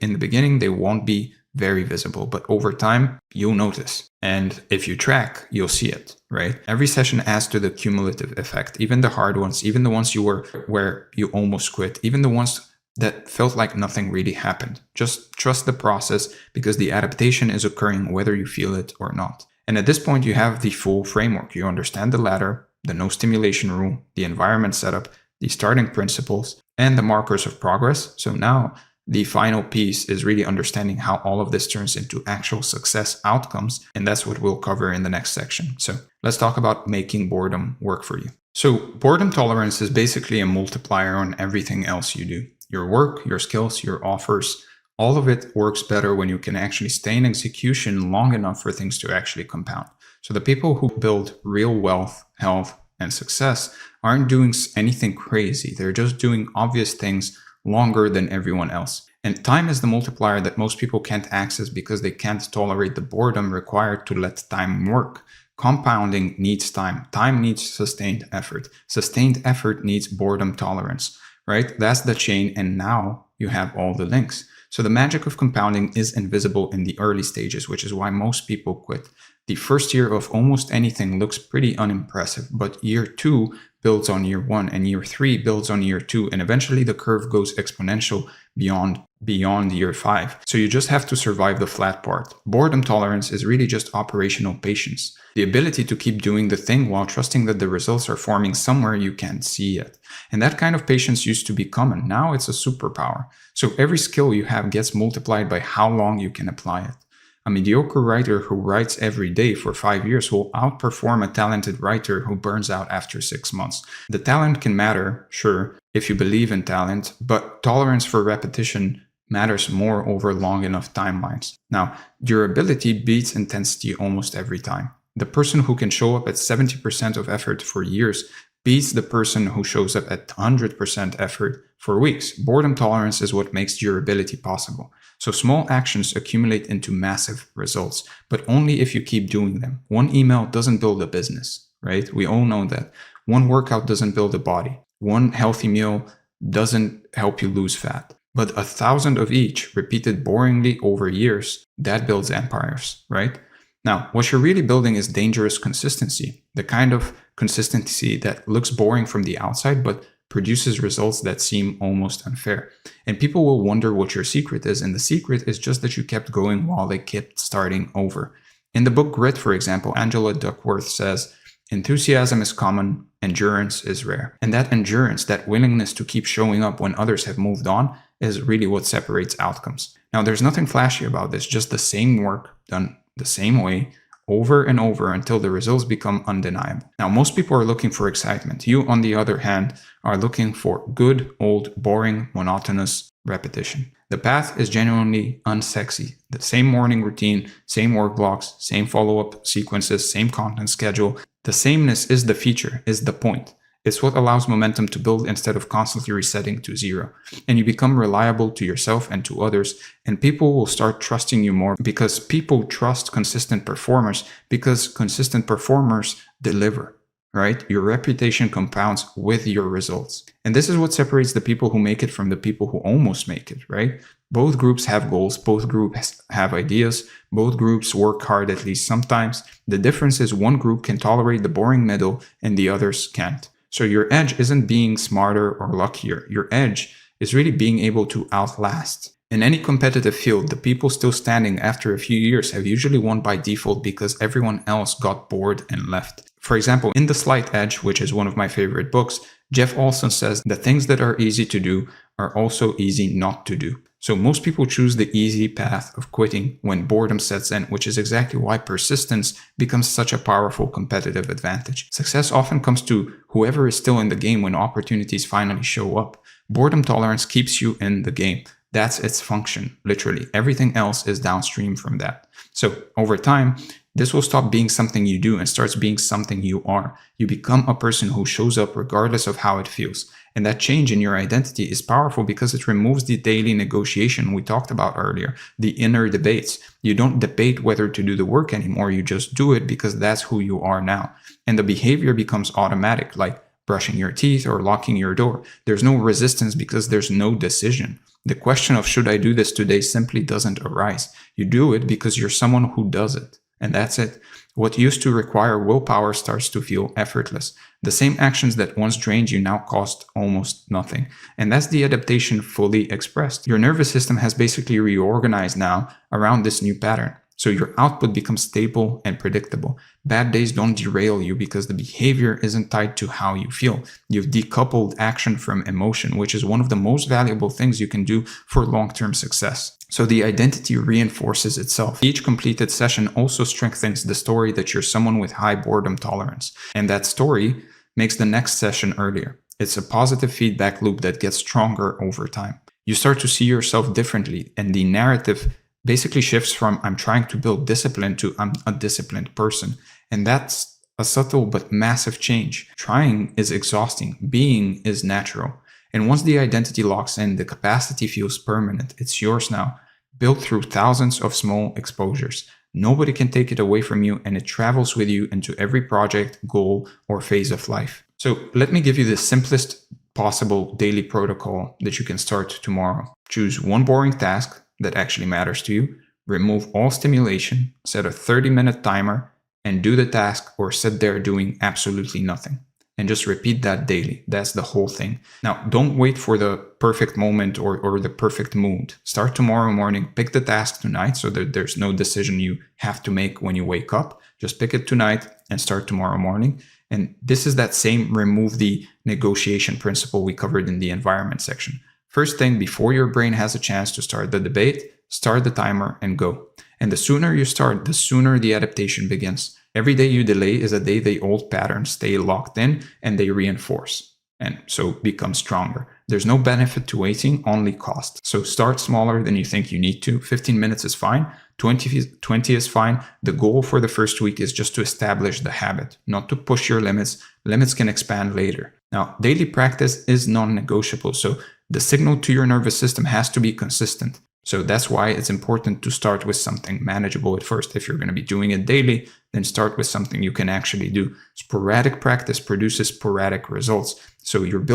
Speaker 1: in the beginning, they won't be very visible, but over time, you'll notice. And if you track, you'll see it, right? Every session adds to the cumulative effect, even the hard ones, even the ones where you almost quit, even the ones that felt like nothing really happened. Just trust the process, because the adaptation is occurring whether you feel it or not. And at this point, you have the full framework. You understand the ladder, the no stimulation rule, the environment setup, the starting principles, and the markers of progress. So now the final piece is really understanding how all of this turns into actual success outcomes. And that's what we'll cover in the next section. So let's talk about making boredom work for you. So boredom tolerance is basically a multiplier on everything else you do. Your work, your skills, your offers, all of it works better when you can actually stay in execution long enough for things to actually compound. So the people who build real wealth, health, and success aren't doing anything crazy. They're just doing obvious things longer than everyone else. And time is the multiplier that most people can't access because they can't tolerate the boredom required to let time work. Compounding needs time. Time needs sustained effort. Sustained effort needs boredom tolerance, right? That's the chain, and now you have all the links. So the magic of compounding is invisible in the early stages, which is why most people quit. The first year of almost anything looks pretty unimpressive, but year 2 builds on year 1, and year 3 builds on year 2, and eventually the curve goes exponential beyond year 5. So you just have to survive the flat part. Boredom tolerance is really just operational patience. The ability to keep doing the thing while trusting that the results are forming somewhere you can't see yet. And that kind of patience used to be common. Now it's a superpower. So every skill you have gets multiplied by how long you can apply it. A mediocre writer who writes every day for 5 years will outperform a talented writer who burns out after 6 months. The talent can matter, sure, if you believe in talent, but tolerance for repetition matters more over long enough timelines. Now, durability beats intensity almost every time. The person who can show up at 70% of effort for years beats the person who shows up at 100% effort for weeks. Boredom tolerance is what makes durability possible. So small actions accumulate into massive results, but only if you keep doing them. One email doesn't build a business, right? We all know that. One workout doesn't build a body. One healthy meal doesn't help you lose fat. But 1,000 of each, repeated boringly over years, that builds empires, right? Now, what you're really building is dangerous consistency, the kind of consistency that looks boring from the outside, but produces results that seem almost unfair. And people will wonder what your secret is, and the secret is just that you kept going while they kept starting over. In the book Grit, for example, Angela Duckworth says, "Enthusiasm is common, endurance is rare." And that endurance, that willingness to keep showing up when others have moved on, is really what separates outcomes. Now, there's nothing flashy about this, just the same work done the same way over and over until the results become undeniable. Now, most people are looking for excitement. You, on the other hand, are looking for good, old, boring, monotonous repetition. The path is genuinely unsexy. The same morning routine, same work blocks, same follow-up sequences, same content schedule. The sameness is the feature, is the point. It's what allows momentum to build instead of constantly resetting to zero. And you become reliable to yourself and to others, and people will start trusting you more because people trust consistent performers, because consistent performers deliver, right? Your reputation compounds with your results. And this is what separates the people who make it from the people who almost make it, right? Both groups have goals, both groups have ideas, both groups work hard at least sometimes. The difference is one group can tolerate the boring middle and the others can't. So your edge isn't being smarter or luckier. Your edge is really being able to outlast. In any competitive field, the people still standing after a few years have usually won by default because everyone else got bored and left. For example, in The Slight Edge, which is one of my favorite books, Jeff Olson says the things that are easy to do are also easy not to do. So most people choose the easy path of quitting when boredom sets in, which is exactly why persistence becomes such a powerful competitive advantage. Success often comes to whoever is still in the game when opportunities finally show up. Boredom tolerance keeps you in the game. That's its function, literally. Everything else is downstream from that. So over time, This will stop being something you do and starts being something you are. You become a person who shows up regardless of how it feels. And that change in your identity is powerful because it removes the daily negotiation we talked about earlier, the inner debates. You don't debate whether to do the work anymore, you just do it because that's who you are now. And the behavior becomes automatic, like brushing your teeth or locking your door. There's no resistance because there's no decision. The question of should I do this today simply doesn't arise. You do it because you're someone who does it. And that's it. What used to require willpower starts to feel effortless. The same actions that once drained you now cost almost nothing. And that's the adaptation fully expressed. Your nervous system has basically reorganized now around this new pattern. So your output becomes stable and predictable. Bad days don't derail you because the behavior isn't tied to how you feel. You've decoupled action from emotion, which is one of the most valuable things you can do for long-term success. So the identity reinforces itself. Each completed session also strengthens the story that you're someone with high boredom tolerance. And that story makes the next session earlier. It's a positive feedback loop that gets stronger over time. You start to see yourself differently, and the narrative basically shifts from I'm trying to build discipline to I'm a disciplined person. And that's a subtle but massive change. Trying is exhausting. Being is natural. And once the identity locks in, the capacity feels permanent. It's yours now, built through thousands of small exposures. Nobody can take it away from you, and it travels with you into every project, goal, or phase of life. So let me give you the simplest possible daily protocol that you can start tomorrow. Choose one boring task that actually matters to you, remove all stimulation, set a 30-minute timer, and do the task or sit there doing absolutely nothing. And just repeat that daily. That's the whole thing. Now, don't wait for the perfect moment or the perfect mood. Start tomorrow morning, pick the task tonight so that there's no decision you have to make when you wake up. Just pick it tonight and start tomorrow morning. And this is that same remove the negotiation principle we covered in the environment section. First thing, before your brain has a chance to start the debate, start the timer and go. And the sooner you start, the sooner the adaptation begins. Every day you delay is a day the old patterns stay locked in and they reinforce, and so become stronger. There's no benefit to waiting, only cost. So start smaller than you think you need to. 15 minutes is fine. 20 is fine. The goal for the first week is just to establish the habit, not to push your limits. Limits can expand later. Now, daily practice is non-negotiable, so the signal to your nervous system has to be consistent. So that's why it's important to start with something manageable at first. If you're going to be doing it daily, then start with something you can actually do. Sporadic practice produces sporadic results. So you're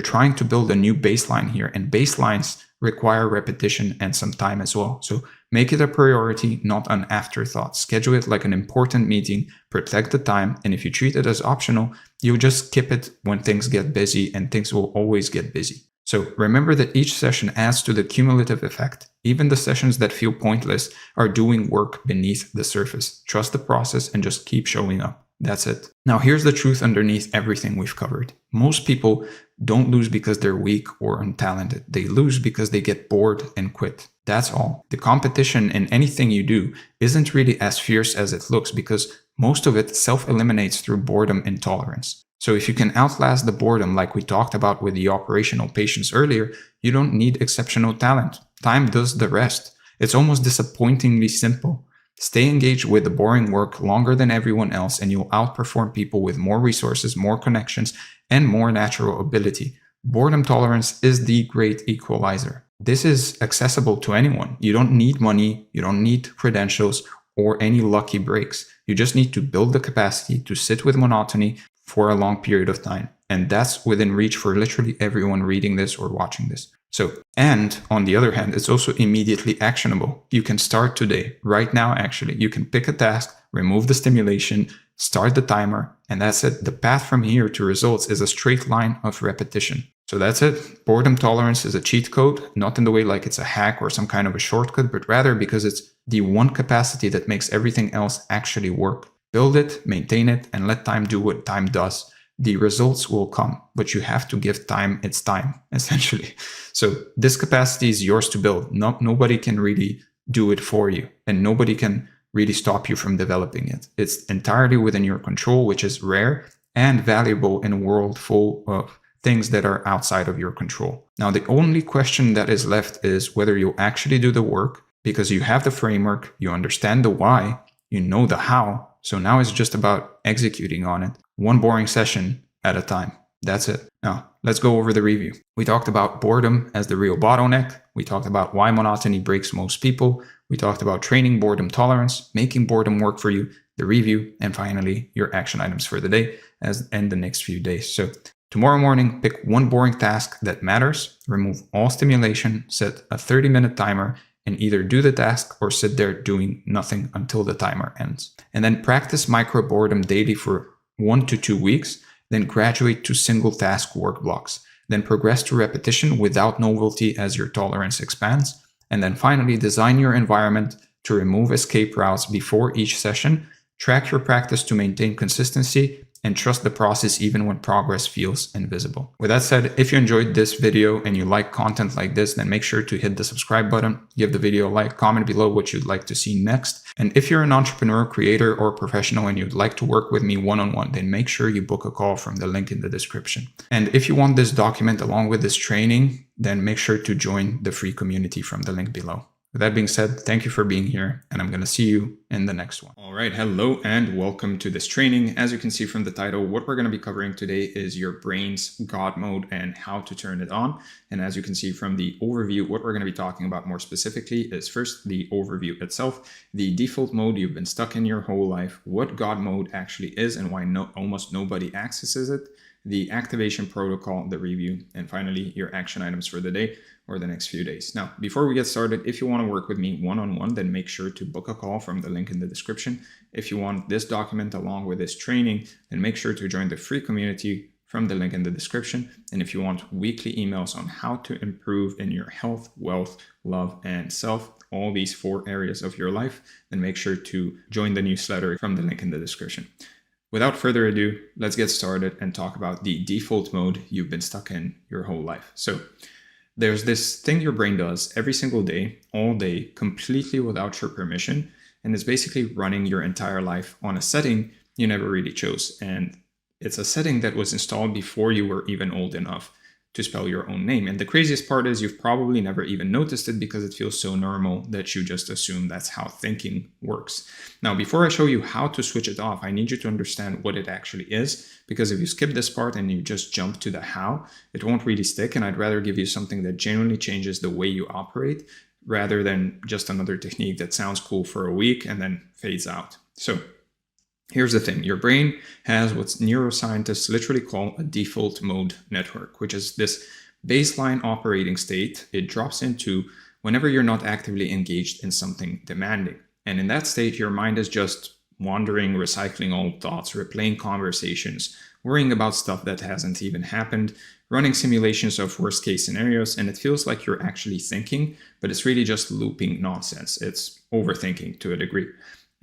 Speaker 1: trying to build a new baseline here, and baselines require repetition and some time as well. So make it a priority, not an afterthought. Schedule it like an important meeting, protect the time, and if you treat it as optional, you'll just skip it when things get busy, and things will always get busy. So remember that each session adds to the cumulative effect. Even the sessions that feel pointless are doing work beneath the surface. Trust the process and just keep showing up. That's it. Now here's the truth underneath everything we've covered. Most people don't lose because they're weak or untalented. They lose because they get bored and quit. That's all. The competition in anything you do isn't really as fierce as it looks because most of it self-eliminates through boredom intolerance. So if you can outlast the boredom like we talked about with the operational patience earlier, you don't need exceptional talent. Time does the rest. It's almost disappointingly simple. Stay engaged with the boring work longer than everyone else and you'll outperform people with more resources, more connections, and more natural ability. Boredom tolerance is the great equalizer. This is accessible to anyone. You don't need money, you don't need credentials or any lucky breaks. You just need to build the capacity to sit with monotony for a long period of time. And that's within reach for literally everyone reading this or watching this. So, and on the other hand, it's also immediately actionable. You can start today, right now actually. You can pick a task, remove the stimulation, start the timer, and that's it. The path from here to results is a straight line of repetition. So that's it. Boredom tolerance is a cheat code, not in the way like it's a hack or some kind of a shortcut, but rather because it's the one capacity that makes everything else actually work. Build it, maintain it, and let time do what time does. The results will come, but you have to give time its time, essentially. So this capacity is yours to build. Nobody can really do it for you, and nobody can really stop you from developing it. It's entirely within your control, which is rare and valuable in a world full of things that are outside of your control. Now, the only question that is left is whether you'll actually do the work, because you have the framework, you understand the why, You know the how. So now it's just about executing on it, one boring session at a time. That's it. Now, let's go over the review. We talked about boredom as the real bottleneck. We talked about why monotony breaks most people. We talked about training boredom tolerance, making boredom work for you, the review, and finally, your action items for the day and the next few days. So tomorrow morning, pick one boring task that matters, remove all stimulation, set a 30-minute timer, and either do the task or sit there doing nothing until the timer ends. And then practice micro boredom daily for 1 to 2 weeks, then graduate to single task work blocks. Then progress to repetition without novelty as your tolerance expands. And then finally, design your environment to remove escape routes before each session. Track your practice to maintain consistency and trust the process even when progress feels invisible. With that said, if you enjoyed this video and you like content like this, then make sure to hit the subscribe button, give the video a like, comment below what you'd like to see next. And if you're an entrepreneur, creator, or professional and you'd like to work with me one-on-one, then make sure you book a call from the link in the description. And if you want this document along with this training, then make sure to join the free community from the link below. With that being said, thank you for being here, and I'm going to see you in the next one. All right, hello and welcome to this training. As you can see from the title, what we're going to be covering today is your brain's God mode and how to turn it on. And as you can see from the overview, what we're going to be talking about more specifically is first the overview itself, the default mode you've been stuck in your whole life, what God mode actually is and why almost nobody accesses it, the activation protocol, the review, and finally your action items for the day or the next few days. Now, before we get started, if you want to work with me one-on-one, then make sure to book a call from the link in the description. If you want this document along with this training, then make sure to join the free community from the link in the description. And if you want weekly emails on how to improve in your health, wealth, love, and self, all these 4 areas of your life, then make sure to join the newsletter from the link in the description. Without further ado, let's get started and talk about the default mode you've been stuck in your whole life. So there's this thing your brain does every single day, all day, completely without your permission, and it's basically running your entire life on a setting you never really chose. And it's a setting that was installed before you were even old enough to spell your own name. And the craziest part is you've probably never even noticed it because it feels so normal that you just assume that's how thinking works. Now, before I show you how to switch it off, I need you to understand what it actually is, because if you skip this part and you just jump to the how, it won't really stick. And I'd rather give you something that genuinely changes the way you operate rather than just another technique that sounds cool for a week and then fades out. So here's the thing. Your brain has what neuroscientists literally call a default mode network, which is this baseline operating state it drops into whenever you're not actively engaged in something demanding. And in that state, your mind is just wandering, recycling old thoughts, replaying conversations, worrying about stuff that hasn't even happened, running simulations of worst case scenarios, and it feels like you're actually thinking, but it's really just looping nonsense. It's overthinking to a degree.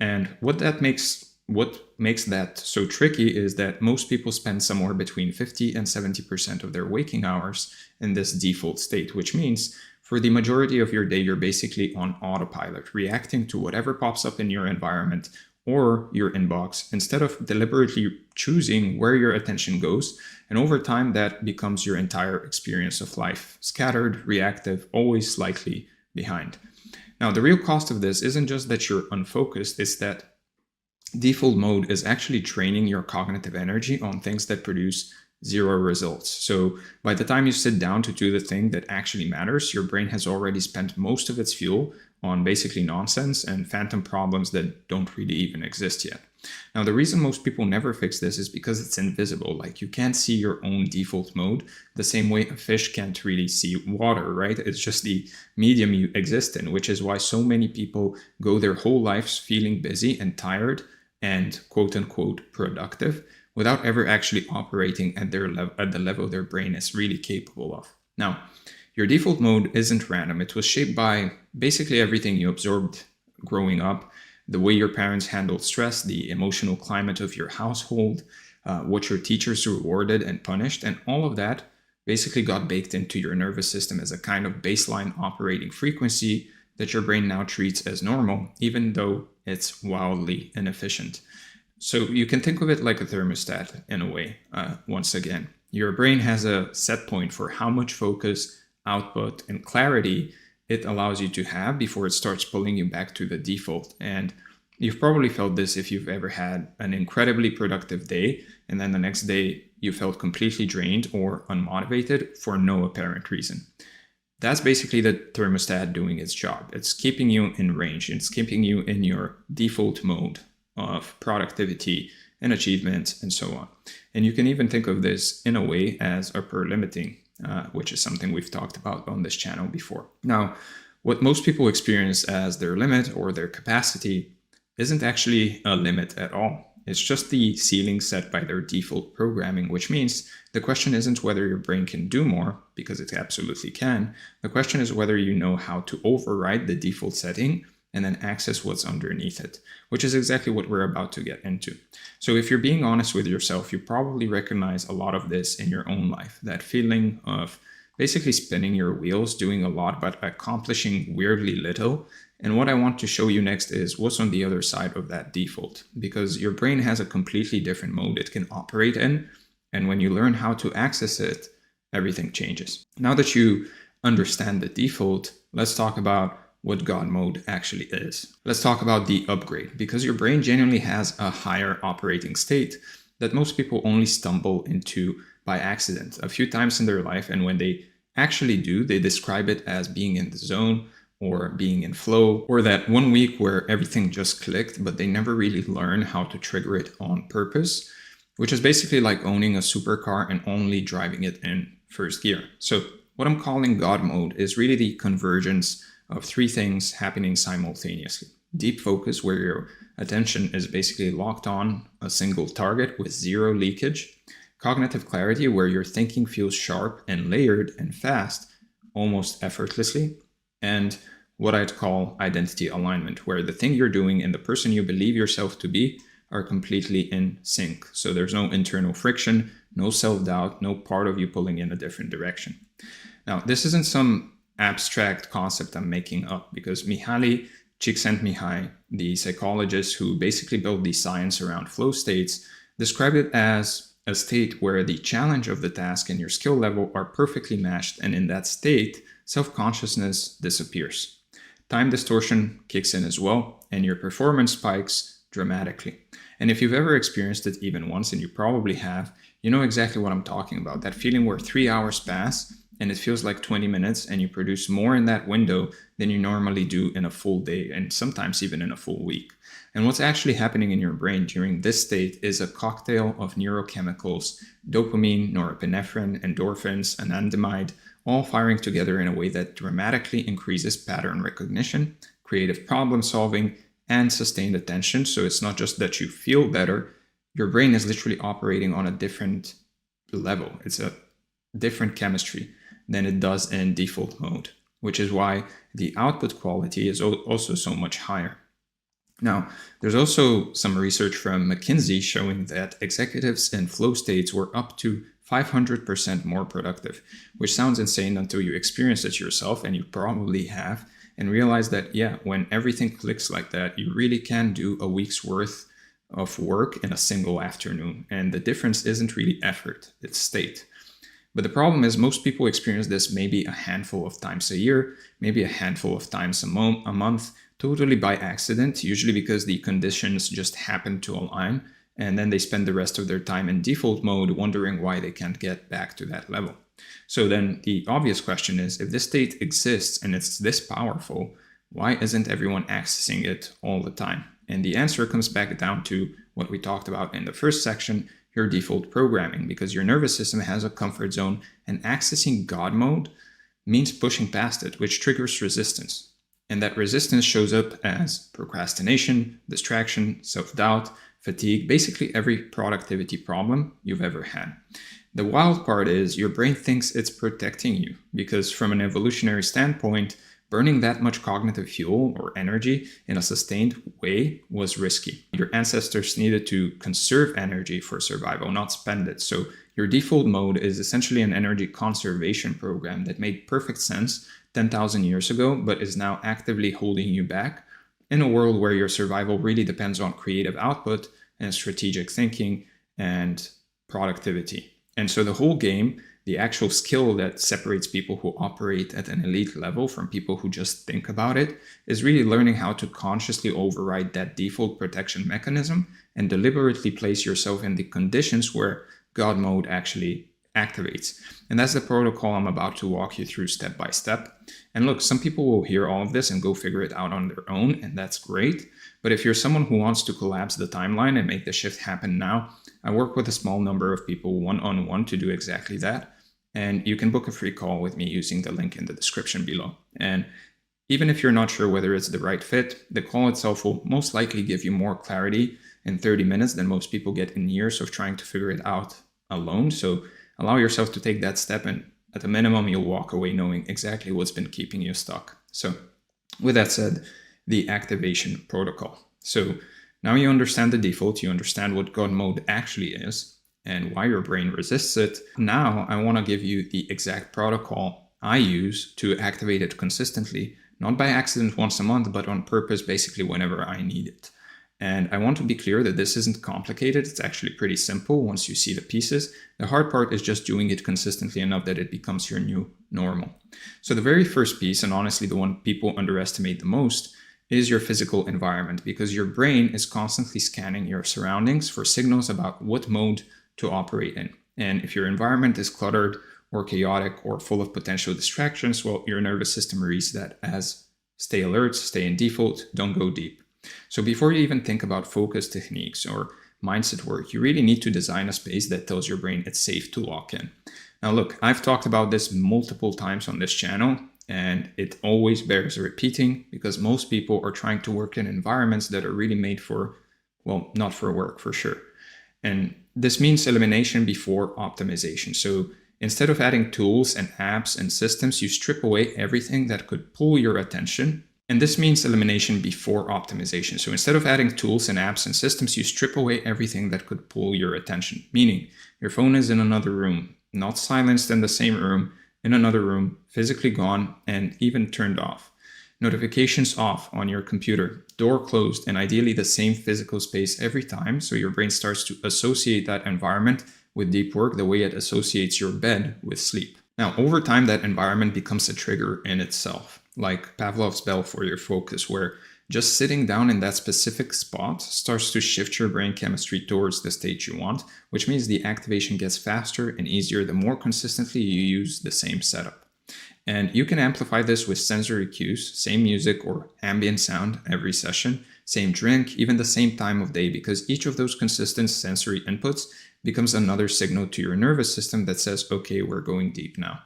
Speaker 1: And what makes that so tricky is that most people spend somewhere between 50 and 70% of their waking hours in this default state, which means for the majority of your day, you're basically on autopilot, reacting to whatever pops up in your environment or your inbox instead of deliberately choosing where your attention goes. And over time, that becomes your entire experience of life, scattered, reactive, always slightly behind. Now, the real cost of this isn't just that you're unfocused, it's that default mode is actually training your cognitive energy on things that produce 0 results. So by the time you sit down to do the thing that actually matters, your brain has already spent most of its fuel on basically nonsense and phantom problems that don't really even exist yet. Now, the reason most people never fix this is because it's invisible. Like, you can't see your own default mode the same way a fish can't really see water, right? It's just the medium you exist in, which is why so many people go their whole lives feeling busy and tired and quote unquote productive without ever actually operating at the level their brain is really capable of. Now, your default mode isn't random. It was shaped by basically everything you absorbed growing up, the way your parents handled stress, the emotional climate of your household, what your teachers rewarded and punished, and all of that basically got baked into your nervous system as a kind of baseline operating frequency that your brain now treats as normal, even though it's wildly inefficient. So you can think of it like a thermostat in a way. Once again, your brain has a set point for how much focus, output, and clarity it allows you to have before it starts pulling you back to the default. And You've probably felt this if you've ever had an incredibly productive day and then the next day you felt completely drained or unmotivated for no apparent reason. That's basically the thermostat doing its job. It's keeping you in range. It's keeping you in your default mode of productivity and achievement and so on. And you can even think of this in a way as upper limiting, which is something we've talked about on this channel before. Now, what most people experience as their limit or their capacity isn't actually a limit at all. It's just the ceiling set by their default programming, which means the question isn't whether your brain can do more, because it absolutely can. The question is whether you know how to override the default setting and then access what's underneath it, which is exactly what we're about to get into. So if you're being honest with yourself, you probably recognize a lot of this in your own life, that feeling of basically spinning your wheels, doing a lot, but accomplishing weirdly little. And what I want to show you next is what's on the other side of that default, because your brain has a completely different mode it can operate in. And when you learn how to access it, everything changes. Now that you understand the default, let's talk about what God mode actually is. Let's talk about the upgrade, because your brain genuinely has a higher operating state that most people only stumble into by accident a few times in their life. And when they actually do, they describe it as being in the zone or being in flow, or that one week where everything just clicked, but they never really learn how to trigger it on purpose, which is basically like owning a supercar and only driving it in first gear. So what I'm calling God mode is really the convergence of three things happening simultaneously. Deep focus, where your attention is basically locked on a single target with zero leakage. Cognitive clarity, where your thinking feels sharp and layered and fast, almost effortlessly. And what I'd call identity alignment, where the thing you're doing and the person you believe yourself to be are completely in sync. So there's no internal friction, no self-doubt, no part of you pulling in a different direction. Now, this isn't some abstract concept I'm making up, because Mihaly Csikszentmihalyi, the psychologist who basically built the science around flow states, described it as a state where the challenge of the task and your skill level are perfectly matched, and in that state, self-consciousness disappears. Time distortion kicks in as well, and your performance spikes dramatically. And if you've ever experienced it even once, and you probably have, you know exactly what I'm talking about. That feeling where 3 hours pass and it feels like 20 minutes, and you produce more in that window than you normally do in a full day, and sometimes even in a full week. And what's actually happening in your brain during this state is a cocktail of neurochemicals, dopamine, norepinephrine, endorphins, anandamide, all firing together in a way that dramatically increases pattern recognition, creative problem solving, and sustained attention. So it's not just that you feel better, your brain is literally operating on a different level. It's a different chemistry than it does in default mode, which is why the output quality is also so much higher. Now, there's also some research from McKinsey showing that executives in flow states were up to 500% more productive, which sounds insane until you experience it yourself, and you probably have, and realize that, yeah, when everything clicks like that, you really can do a week's worth of work in a single afternoon. And the difference isn't really effort, it's state. But the problem is most people experience this maybe a handful of times a year, maybe a handful of times a month, totally by accident, usually because the conditions just happen to align, and then they spend the rest of their time in default mode wondering why they can't get back to that level. So then the obvious question is, if this state exists and it's this powerful, why isn't everyone accessing it all the time? And the answer comes back down to what we talked about in the first section, your default programming, because your nervous system has a comfort zone, and accessing God mode means pushing past it, which triggers resistance. And that resistance shows up as procrastination, distraction, self-doubt, fatigue, basically every productivity problem you've ever had. The wild part is your brain thinks it's protecting you, because from an evolutionary standpoint, burning that much cognitive fuel or energy in a sustained way was risky. Your ancestors needed to conserve energy for survival, not spend it. So your default mode is essentially an energy conservation program that made perfect sense 10,000 years ago, but is now actively holding you back in a world where your survival really depends on creative output and strategic thinking and productivity. And so the whole game the actual skill that separates people who operate at an elite level from people who just think about it is really learning how to consciously override that default protection mechanism and deliberately place yourself in the conditions where God mode actually activates. And that's the protocol I'm about to walk you through step by step. And look, some people will hear all of this and go figure it out on their own, and that's great. But if you're someone who wants to collapse the timeline and make the shift happen now, I work with a small number of people one-on-one to do exactly that. And you can book a free call with me using the link in the description below. And even if you're not sure whether it's the right fit, the call itself will most likely give you more clarity in 30 minutes than most people get in years of trying to figure it out alone. So allow yourself to take that step, and at a minimum, you'll walk away knowing exactly what's been keeping you stuck. So with that said, the activation protocol. So now you understand the default, you understand what God mode actually is and why your brain resists it. Now I want to give you the exact protocol I use to activate it consistently, not by accident once a month, but on purpose, basically whenever I need it. And I want to be clear that this isn't complicated. It's actually pretty simple once you see the pieces. The hard part is just doing it consistently enough that it becomes your new normal. So the very first piece, and honestly the one people underestimate the most, is your physical environment, because your brain is constantly scanning your surroundings for signals about what mode to operate in. And if your environment is cluttered or chaotic or full of potential distractions, well, your nervous system reads that as stay alert, stay in default, don't go deep. So before you even think about focus techniques or mindset work, you really need to design a space that tells your brain it's safe to lock in. Now look, I've talked about this multiple times on this channel, and it always bears repeating because most people are trying to work in environments that are really made for, well, not for work for sure. And this means elimination before optimization. So instead of adding tools and apps and systems, you strip away everything that could pull your attention. And this means elimination before optimization. So instead of adding tools and apps and systems, you strip away everything that could pull your attention. Meaning your phone is in another room, not silenced in the same room, in another room, physically gone, and even turned off. Notifications off on your computer, door closed, and ideally the same physical space every time, so your brain starts to associate that environment with deep work the way it associates your bed with sleep. Now, over time, that environment becomes a trigger in itself, like Pavlov's bell for your focus, where just sitting down in that specific spot starts to shift your brain chemistry towards the state you want, which means the activation gets faster and easier the more consistently you use the same setup. And you can amplify this with sensory cues, same music or ambient sound every session, same drink, even the same time of day, because each of those consistent sensory inputs becomes another signal to your nervous system that says, okay, we're going deep now.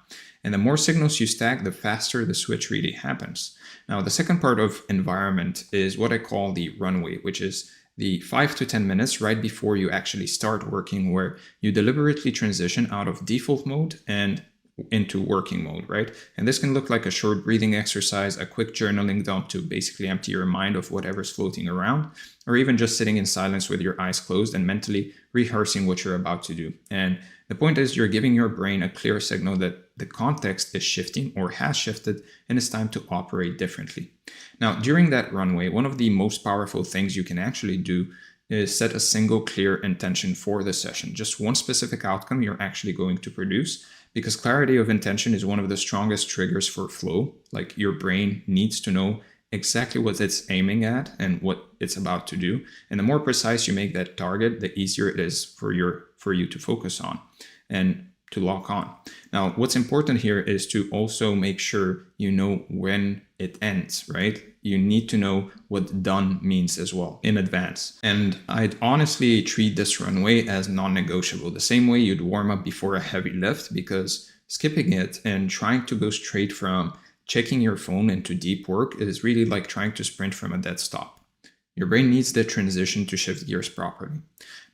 Speaker 1: And the more signals you stack, the faster the switch really happens. Now, the second part of environment is what I call the runway, which is the 5 to 10 minutes right before you actually start working, where you deliberately transition out of default mode and into working mode, right? And this can look like a short breathing exercise, a quick journaling dump to basically empty your mind of whatever's floating around, or even just sitting in silence with your eyes closed and mentally rehearsing what you're about to do. And the point is, you're giving your brain a clear signal that the context is shifting or has shifted and it's time to operate differently. Now, during that runway, one of the most powerful things you can actually do is set a single clear intention for the session, just one specific outcome you're actually going to produce, because clarity of intention is one of the strongest triggers for flow. Like, your brain needs to know exactly what it's aiming at and what it's about to do. And the more precise you make that target, the easier it is for you to focus on and to lock on. Now, what's important here is to also make sure you know when it ends, right? You need to know what done means as well in advance. And I'd honestly treat this runway as non-negotiable, the same way you'd warm up before a heavy lift, because skipping it and trying to go straight from checking your phone into deep work is really like trying to sprint from a dead stop. Your brain needs the transition to shift gears properly.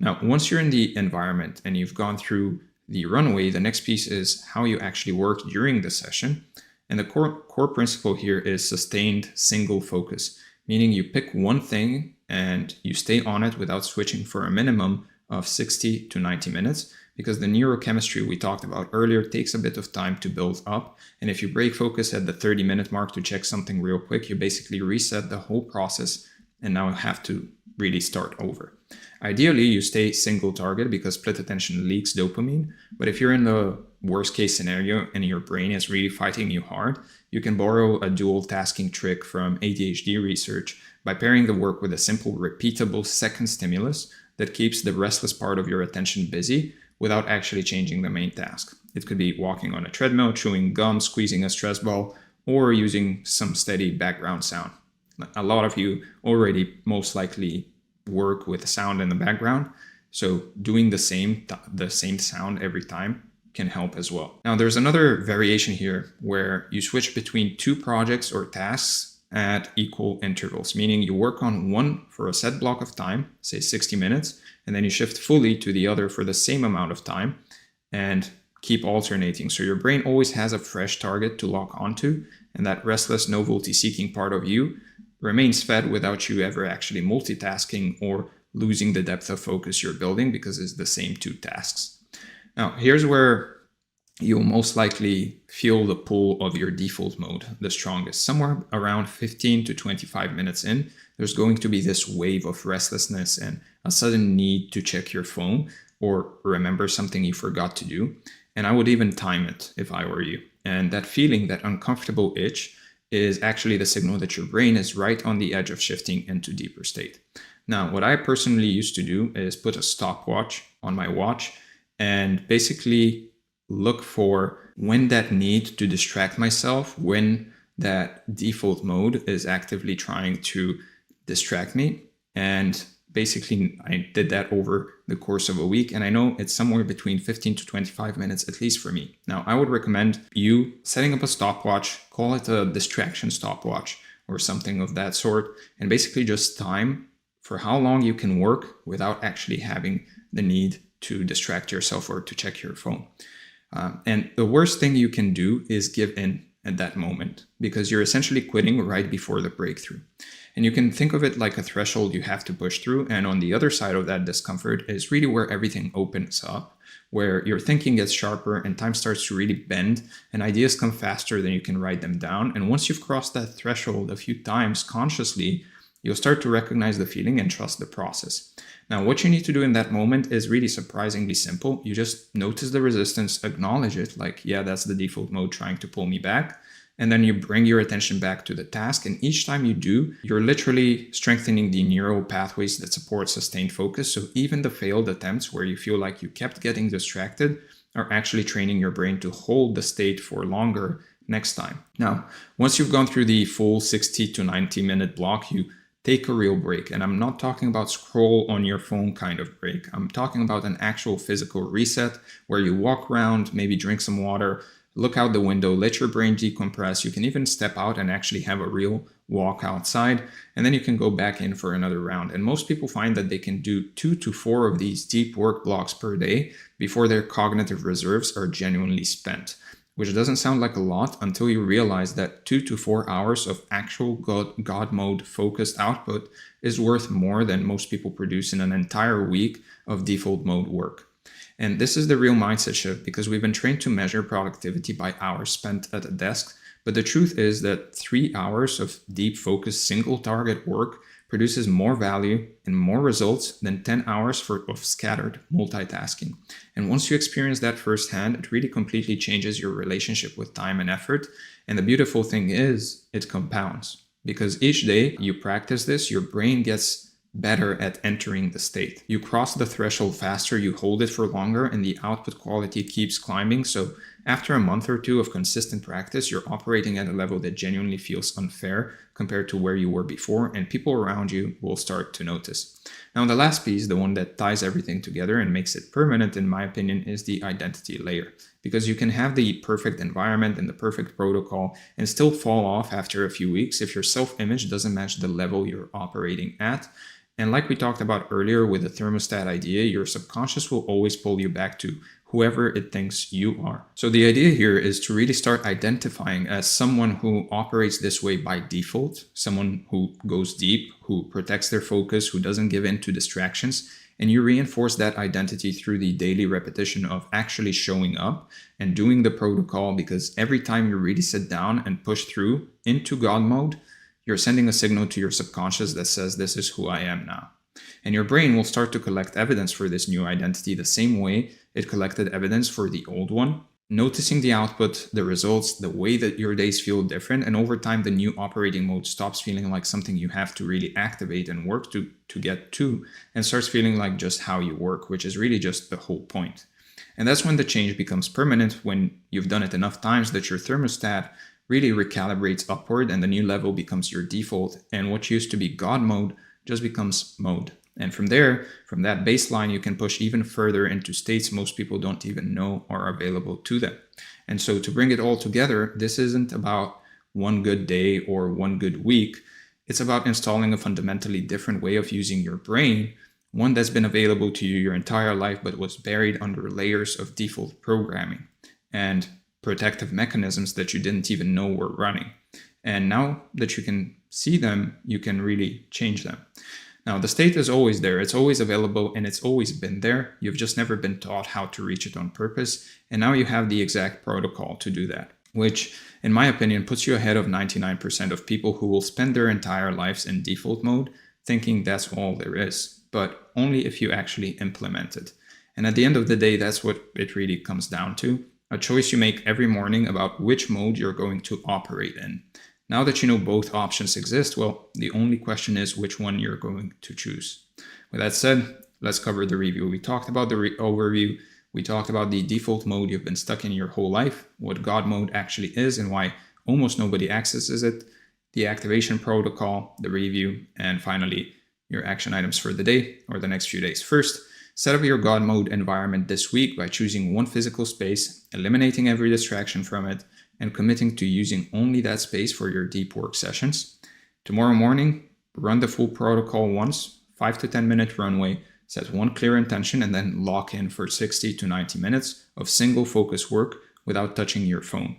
Speaker 1: Now, once you're in the environment and you've gone through the runway, the next piece is how you actually work during the session. And the core principle here is sustained single focus, meaning you pick one thing and you stay on it without switching for a minimum of 60 to 90 minutes, because the neurochemistry we talked about earlier takes a bit of time to build up. And if you break focus at the 30-minute mark to check something real quick, you basically reset the whole process and now have to really start over. Ideally, you stay single target because split attention leaks dopamine. But if you're in the worst case scenario and your brain is really fighting you hard, you can borrow a dual tasking trick from ADHD research by pairing the work with a simple, repeatable second stimulus that keeps the restless part of your attention busy without actually changing the main task. It could be walking on a treadmill, chewing gum, squeezing a stress ball, or using some steady background sound. A lot of you already most likely work with sound in the background, so doing the same sound every time can help as well. Now there's another variation here where you switch between two projects or tasks at equal intervals, meaning you work on one for a set block of time, say 60 minutes, and then you shift fully to the other for the same amount of time and keep alternating. So your brain always has a fresh target to lock onto, and that restless novelty-seeking part of you remains fed without you ever actually multitasking or losing the depth of focus you're building because it's the same two tasks. Now, here's where you'll most likely feel the pull of your default mode the strongest. Somewhere around 15 to 25 minutes in, there's going to be this wave of restlessness and a sudden need to check your phone or remember something you forgot to do. And I would even time it if I were you. And that feeling, that uncomfortable itch, is actually the signal that your brain is right on the edge of shifting into deeper state. Now, what I personally used to do is put a stopwatch on my watch and basically look for when that need to distract myself, when that default mode is actively trying to distract me. And basically, I did that over the course of a week, and I know it's somewhere between 15 to 25 minutes, at least for me. Now, I would recommend you setting up a stopwatch, call it a distraction stopwatch or something of that sort, and basically just time for how long you can work without actually having the need to distract yourself or to check your phone. And the worst thing you can do is give in at that moment, because you're essentially quitting right before the breakthrough. And you can think of it like a threshold you have to push through. And on the other side of that discomfort is really where everything opens up, where your thinking gets sharper and time starts to really bend and ideas come faster than you can write them down. And once you've crossed that threshold a few times consciously, you'll start to recognize the feeling and trust the process. Now, what you need to do in that moment is really surprisingly simple. You just notice the resistance, acknowledge it, like, yeah, that's the default mode trying to pull me back. And then you bring your attention back to the task. And each time you do, you're literally strengthening the neural pathways that support sustained focus. So even the failed attempts where you feel like you kept getting distracted are actually training your brain to hold the state for longer next time. Now, once you've gone through the full 60 to 90 minute block, you take a real break. And I'm not talking about scroll on your phone kind of break. I'm talking about an actual physical reset where you walk around, maybe drink some water, look out the window, let your brain decompress. You can even step out and actually have a real walk outside, and then you can go back in for another round. And most people find that they can do 2 to 4 of these deep work blocks per day before their cognitive reserves are genuinely spent, which doesn't sound like a lot until you realize that 2 to 4 hours of actual God mode focused output is worth more than most people produce in an entire week of default mode work. And this is the real mindset shift, because we've been trained to measure productivity by hours spent at a desk. But the truth is that 3 hours of deep focused single target work produces more value and more results than 10 hours of scattered multitasking. And once you experience that firsthand, it really completely changes your relationship with time and effort. And the beautiful thing is, it compounds. Because each day you practice this, your brain gets better at entering the state. You cross the threshold faster, you hold it for longer, and the output quality keeps climbing. So after a month or two of consistent practice, you're operating at a level that genuinely feels unfair compared to where you were before, and people around you will start to notice. Now, the last piece, the one that ties everything together and makes it permanent, in my opinion, is the identity layer. Because you can have the perfect environment and the perfect protocol and still fall off after a few weeks if your self-image doesn't match the level you're operating at. And like we talked about earlier with the thermostat idea, your subconscious will always pull you back to whoever it thinks you are. So the idea here is to really start identifying as someone who operates this way by default, someone who goes deep, who protects their focus, who doesn't give in to distractions. And you reinforce that identity through the daily repetition of actually showing up and doing the protocol, because every time you really sit down and push through into God mode, you're sending a signal to your subconscious that says, this is who I am now. And your brain will start to collect evidence for this new identity the same way it collected evidence for the old one. noticing the output, the results, the way that your days feel different. And over time, the new operating mode stops feeling like something you have to really activate and work to get to, and starts feeling like just how you work, which is really just the whole point. And that's when the change becomes permanent, when you've done it enough times that your thermostat really recalibrates upward and the new level becomes your default, and what used to be God mode just becomes mode. And from there, from that baseline, you can push even further into states most people don't even know are available to them. And so to bring it all together, this isn't about one good day or one good week. It's about installing a fundamentally different way of using your brain, one that's been available to you your entire life but was buried under layers of default programming and protective mechanisms that you didn't even know were running. And now that you can see them, you can really change them. Now, the state is always there, it's always available, and it's always been there. You've just never been taught how to reach it on purpose. And now you have the exact protocol to do that, which, in my opinion, puts you ahead of 99% of people who will spend their entire lives in default mode, thinking that's all there is, but only if you actually implement it. And at the end of the day, that's what it really comes down to. A choice you make every morning about which mode you're going to operate in. Now that you know both options exist, well, the only question is which one you're going to choose. With that said, let's cover the review. We talked about the overview. We talked about the default mode you've been stuck in your whole life, what God mode actually is and why almost nobody accesses it, the activation protocol, the review, and finally, your action items for the day or the next few days. First, set up your God mode environment this week by choosing one physical space, eliminating every distraction from it, and committing to using only that space for your deep work sessions. Tomorrow morning, run the full protocol once, 5 to 10 minute runway, set one clear intention, and then lock in for 60 to 90 minutes of single focus work without touching your phone.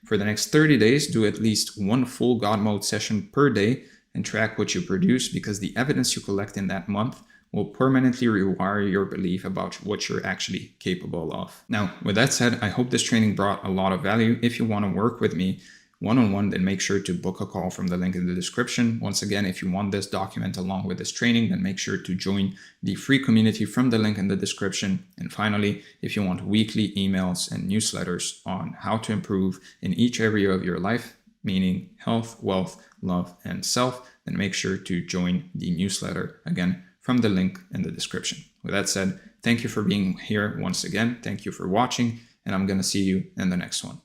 Speaker 1: For the next 30 days, do at least one full God mode session per day and track what you produce, because the evidence you collect in that month will permanently rewire your belief about what you're actually capable of. Now, with that said, I hope this training brought a lot of value. If you want to work with me one-on-one, then make sure to book a call from the link in the description. Once again, if you want this document along with this training, then make sure to join the free community from the link in the description. And finally, if you want weekly emails and newsletters on how to improve in each area of your life, meaning health, wealth, love, and self, then make sure to join the newsletter again from the link in the description. With that said, thank you for being here once again. Thank you for watching, and I'm going to see you in the next one.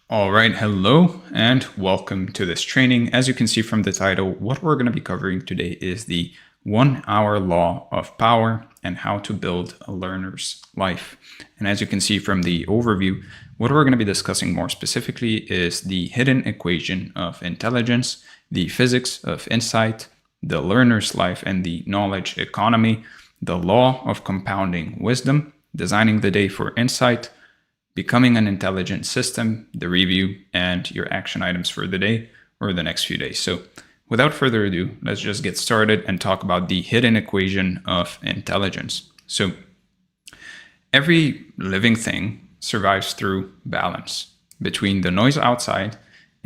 Speaker 1: All right, hello and welcome to this training. As you can see from the title, what we're going to be covering today is the 1 hour law of power and how to build a learner's life. And as you can see from the overview, what we're going to be discussing more specifically is the hidden equation of intelligence, the physics of insight, the learner's life and the knowledge economy, the law of compounding wisdom, designing the day for insight, becoming an intelligent system, the review, and your action items for the day or the next few days. So without further ado, let's just get started and talk about the hidden equation of intelligence. So every living thing survives through balance between the noise outside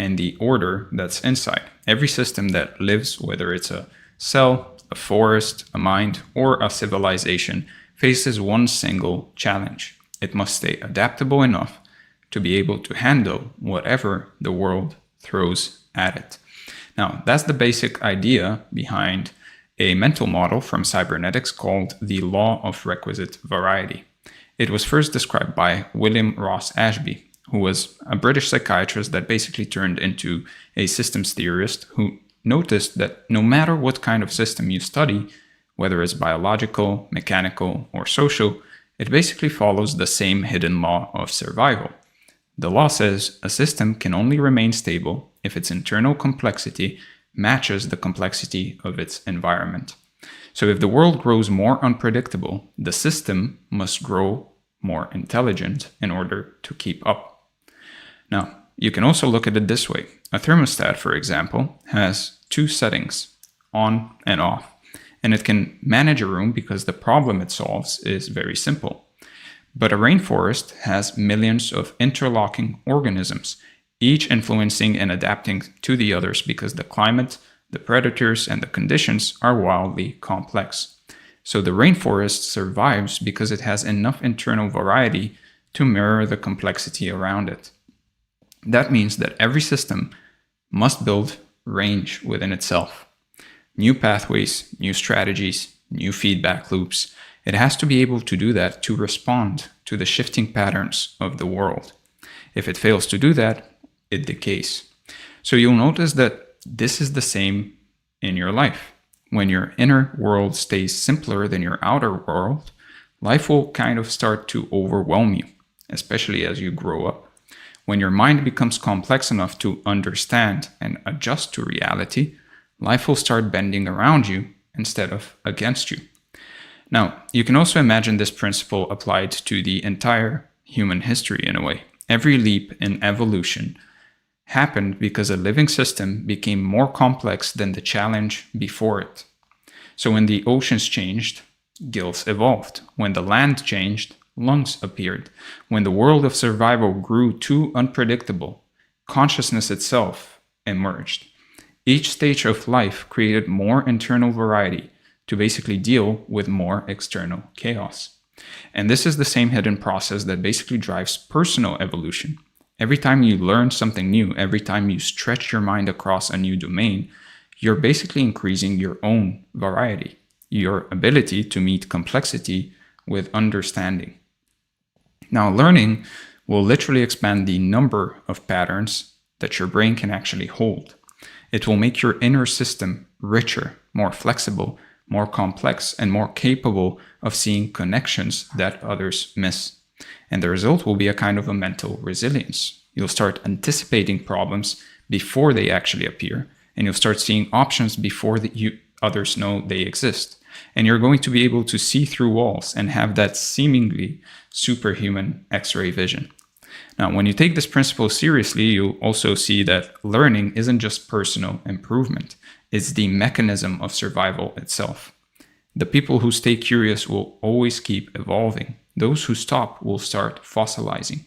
Speaker 1: and the order that's inside. Every system that lives, whether it's a cell, a forest, a mind, or a civilization, faces one single challenge. It must stay adaptable enough to be able to handle whatever the world throws at it. Now, that's the basic idea behind a mental model from cybernetics called the law of requisite variety. It was first described by William Ross Ashby, who was a British psychiatrist that basically turned into a systems theorist who noticed that no matter what kind of system you study, whether it's biological, mechanical, or social, it basically follows the same hidden law of survival. The law says a system can only remain stable if its internal complexity matches the complexity of its environment. So if the world grows more unpredictable, the system must grow more intelligent in order to keep up. Now, you can also look at it this way. A thermostat, for example, has 2 settings, on and off, and it can manage a room because the problem it solves is very simple. But a rainforest has millions of interlocking organisms, each influencing and adapting to the others because the climate, the predators, and the conditions are wildly complex. So the rainforest survives because it has enough internal variety to mirror the complexity around it. That means that every system must build range within itself. New pathways, new strategies, new feedback loops. It has to be able to do that to respond to the shifting patterns of the world. If it fails to do that, it decays. So you'll notice that this is the same in your life. When your inner world stays simpler than your outer world, life will kind of start to overwhelm you, especially as you grow up. When your mind becomes complex enough to understand and adjust to reality, life will start bending around you instead of against you. Now, you can also imagine this principle applied to the entire human history in a way. Every leap in evolution happened because a living system became more complex than the challenge before it. So when the oceans changed, gills evolved. When the land changed, lungs appeared. When the world of survival grew too unpredictable, consciousness itself emerged. Each stage of life created more internal variety to basically deal with more external chaos. And this is the same hidden process that basically drives personal evolution. Every time you learn something new, every time you stretch your mind across a new domain, you're basically increasing your own variety, your ability to meet complexity with understanding. Now, learning will literally expand the number of patterns that your brain can actually hold. It will make your inner system richer, more flexible, more complex, and more capable of seeing connections that others miss. And the result will be a kind of a mental resilience. You'll start anticipating problems before they actually appear, and you'll start seeing options before others know they exist. And you're going to be able to see through walls and have that seemingly superhuman X-ray vision. Now, when you take this principle seriously, you'll also see that learning isn't just personal improvement. It's the mechanism of survival itself. The people who stay curious will always keep evolving. Those who stop will start fossilizing.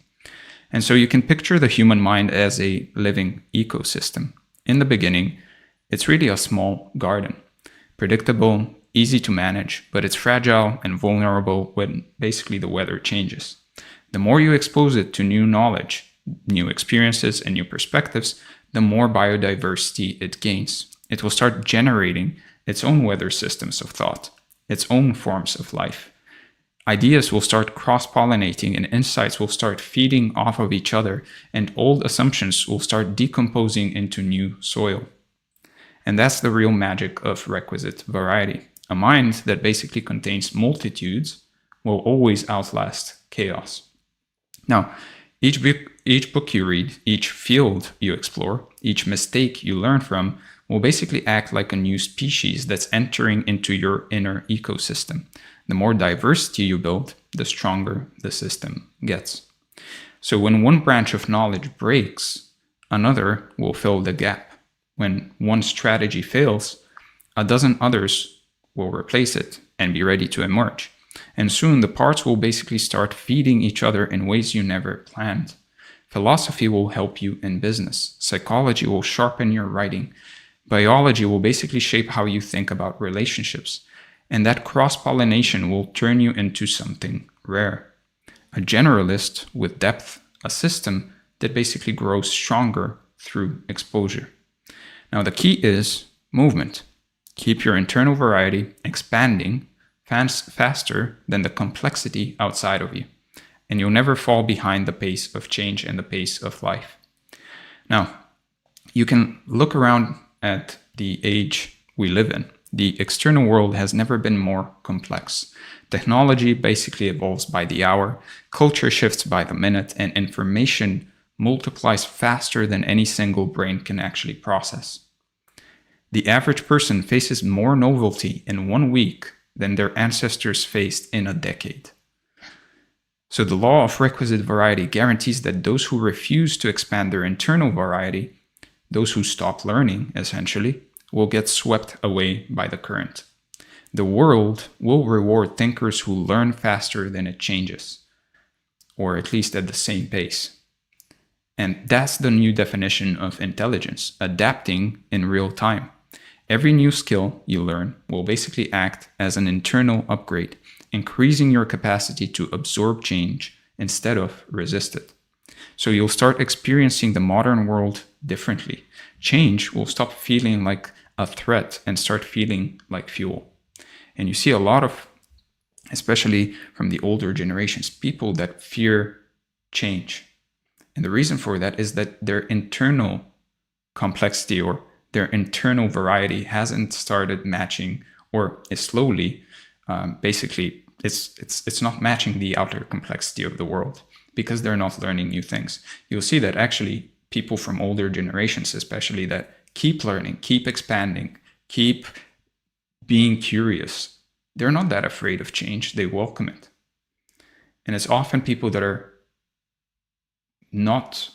Speaker 1: And so you can picture the human mind as a living ecosystem. In the beginning, it's really a small garden, predictable, easy to manage, but it's fragile and vulnerable when basically the weather changes. The more you expose it to new knowledge, new experiences, and new perspectives, the more biodiversity it gains. It will start generating its own weather systems of thought, its own forms of life. Ideas will start cross-pollinating and insights will start feeding off of each other, and old assumptions will start decomposing into new soil. And that's the real magic of requisite variety. A mind that basically contains multitudes will always outlast chaos. Now, each book you read, each field you explore, each mistake you learn from will basically act like a new species that's entering into your inner ecosystem. The more diversity you build, the stronger the system gets. So when one branch of knowledge breaks, another will fill the gap. When one strategy fails, a dozen others will replace it and be ready to emerge. And soon the parts will basically start feeding each other in ways you never planned. Philosophy will help you in business. Psychology will sharpen your writing. Biology will basically shape how you think about relationships. And that cross-pollination will turn you into something rare. A generalist with depth, a system that basically grows stronger through exposure. Now the key is movement. Keep your internal variety expanding faster than the complexity outside of you. And you'll never fall behind the pace of change and the pace of life. Now, you can look around at the age we live in. The external world has never been more complex. Technology basically evolves by the hour, culture shifts by the minute, and information multiplies faster than any single brain can actually process. The average person faces more novelty in 1 week than their ancestors faced in a decade. So the law of requisite variety guarantees that those who refuse to expand their internal variety, those who stop learning, essentially, will get swept away by the current. The world will reward thinkers who learn faster than it changes, or at least at the same pace. And that's the new definition of intelligence, adapting in real time. Every new skill you learn will basically act as an internal upgrade, increasing your capacity to absorb change instead of resist it. So you'll start experiencing the modern world differently. Change will stop feeling like a threat and start feeling like fuel. And you see a lot of, especially from the older generations, people that fear change. And the reason for that is that their internal complexity or their internal variety hasn't started matching, or is slowly, basically, it's not matching the outer complexity of the world because they're not learning new things. You'll see that actually people from older generations, especially, that keep learning, keep expanding, keep being curious, they're not that afraid of change. They welcome it. And it's often people that are not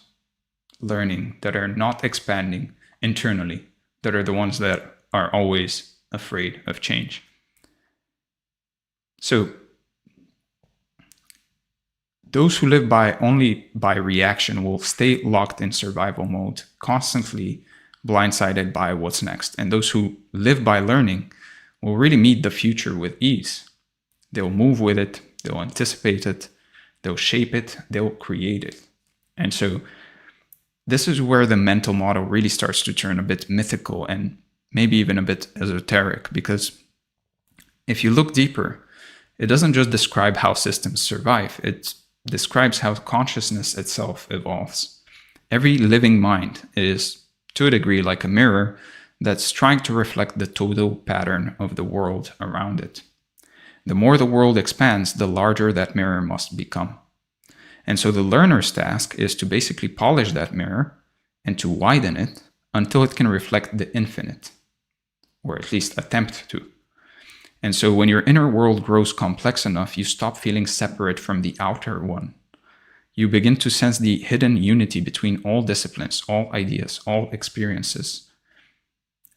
Speaker 1: learning, that are not expanding internally, that are the ones that are always afraid of change. So those who live only by reaction will stay locked in survival mode, constantly blindsided by what's next. And those who live by learning will really meet the future with ease. They'll move with it, they'll anticipate it, they'll shape it, they'll create it. And so this is where the mental model really starts to turn a bit mythical and maybe even a bit esoteric, because if you look deeper, it doesn't just describe how systems survive, it describes how consciousness itself evolves. Every living mind is, to a degree, like a mirror that's trying to reflect the total pattern of the world around it. The more the world expands, the larger that mirror must become. And so the learner's task is to basically polish that mirror and to widen it until it can reflect the infinite, or at least attempt to. And so when your inner world grows complex enough, you stop feeling separate from the outer one. You begin to sense the hidden unity between all disciplines, all ideas, all experiences.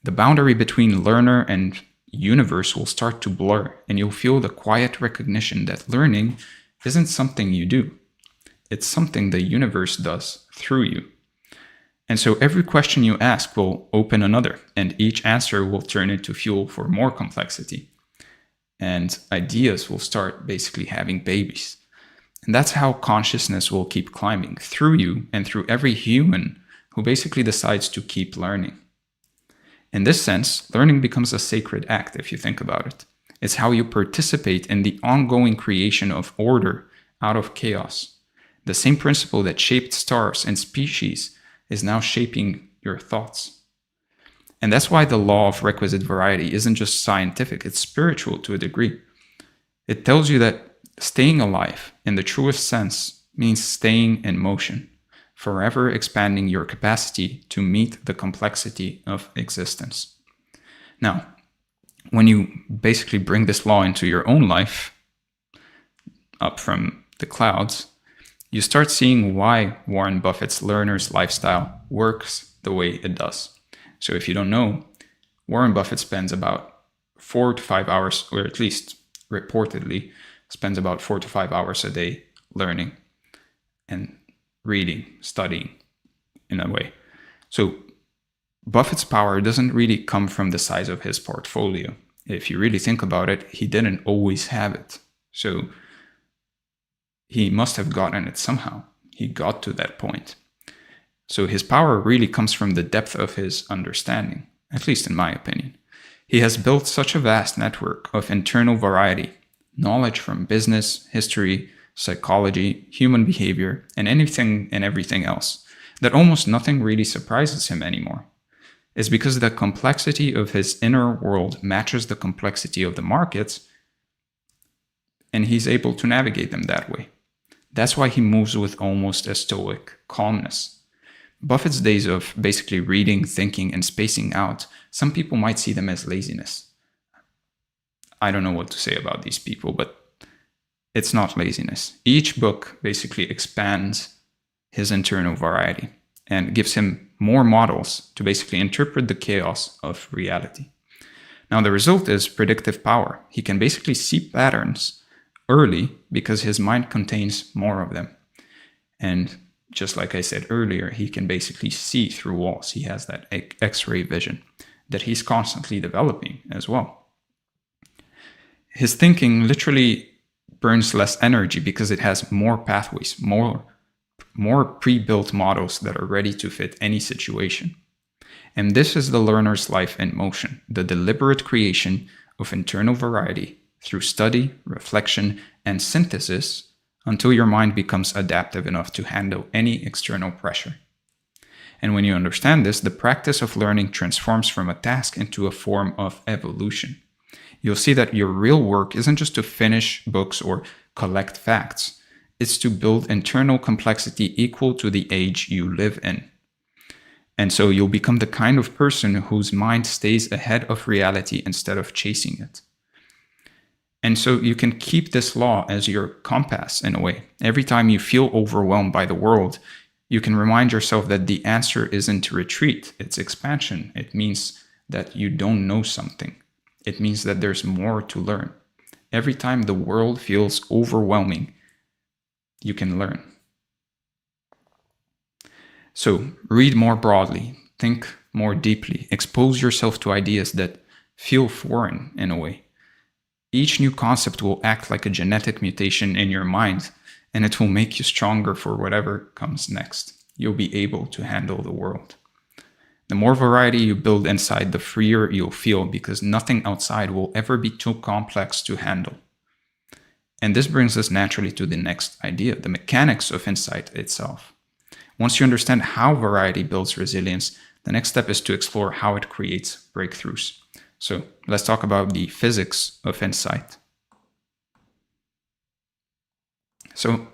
Speaker 1: The boundary between learner and universe will start to blur, and you'll feel the quiet recognition that learning isn't something you do. It's something the universe does through you. And so every question you ask will open another, and each answer will turn into fuel for more complexity. And ideas will start basically having babies. And that's how consciousness will keep climbing through you and through every human who basically decides to keep learning. In this sense, learning becomes a sacred act if you think about it. It's how you participate in the ongoing creation of order out of chaos. The same principle that shaped stars and species is now shaping your thoughts. And that's why the law of requisite variety isn't just scientific, it's spiritual to a degree. It tells you that staying alive in the truest sense means staying in motion, forever expanding your capacity to meet the complexity of existence. Now, when you basically bring this law into your own life, up from the clouds, you start seeing why Warren Buffett's learner's lifestyle works the way it does. So if you don't know, Warren Buffett spends about 4 to 5 hours, or at least reportedly spends about 4 to 5 hours a day learning and reading, studying in a way. So Buffett's power doesn't really come from the size of his portfolio. If you really think about it, he didn't always have it. So he must have gotten it somehow. He got to that point. So his power really comes from the depth of his understanding, at least in my opinion. He has built such a vast network of internal variety, knowledge from business, history, psychology, human behavior, and anything and everything else, that almost nothing really surprises him anymore. It's because the complexity of his inner world matches the complexity of the markets, and he's able to navigate them that way. That's why he moves with almost a stoic calmness. Buffett's days of basically reading, thinking, and spacing out, some people might see them as laziness. I don't know what to say about these people, but it's not laziness. Each book basically expands his internal variety and gives him more models to basically interpret the chaos of reality. Now, the result is predictive power. He can basically see patterns early because his mind contains more of them. And just like I said earlier, he can basically see through walls. He has that X-ray vision that he's constantly developing as well. His thinking literally burns less energy because it has more pathways, more pre-built models that are ready to fit any situation. And this is the learner's life in motion, the deliberate creation of internal variety through study, reflection, and synthesis until your mind becomes adaptive enough to handle any external pressure. And when you understand this, the practice of learning transforms from a task into a form of evolution. You'll see that your real work isn't just to finish books or collect facts. It's to build internal complexity equal to the age you live in. And so you'll become the kind of person whose mind stays ahead of reality instead of chasing it. And so you can keep this law as your compass in a way. Every time you feel overwhelmed by the world, you can remind yourself that the answer isn't retreat, it's expansion. It means that you don't know something. It means that there's more to learn. Every time the world feels overwhelming, you can learn. So read more broadly, think more deeply, expose yourself to ideas that feel foreign in a way. Each new concept will act like a genetic mutation in your mind, and it will make you stronger for whatever comes next. You'll be able to handle the world. The more variety you build inside, the freer you'll feel because nothing outside will ever be too complex to handle. And this brings us naturally to the next idea, the mechanics of insight itself. Once you understand how variety builds resilience, the next step is to explore how it creates breakthroughs. So let's talk about the physics of insight. So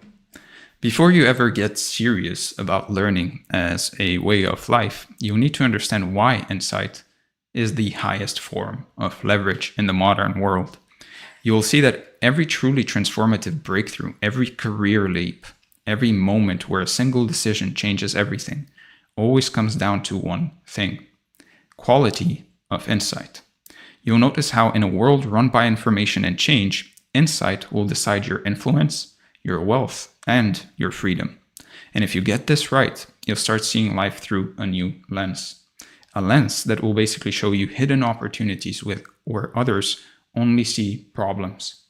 Speaker 1: before you ever get serious about learning as a way of life, you need to understand why insight is the highest form of leverage in the modern world. You will see that every truly transformative breakthrough, every career leap, every moment where a single decision changes everything, always comes down to one thing: quality of insight. You'll notice how in a world run by information and change, insight will decide your influence, your wealth, and your freedom. And if you get this right, you'll start seeing life through a new lens. A lens that will basically show you hidden opportunities where others only see problems.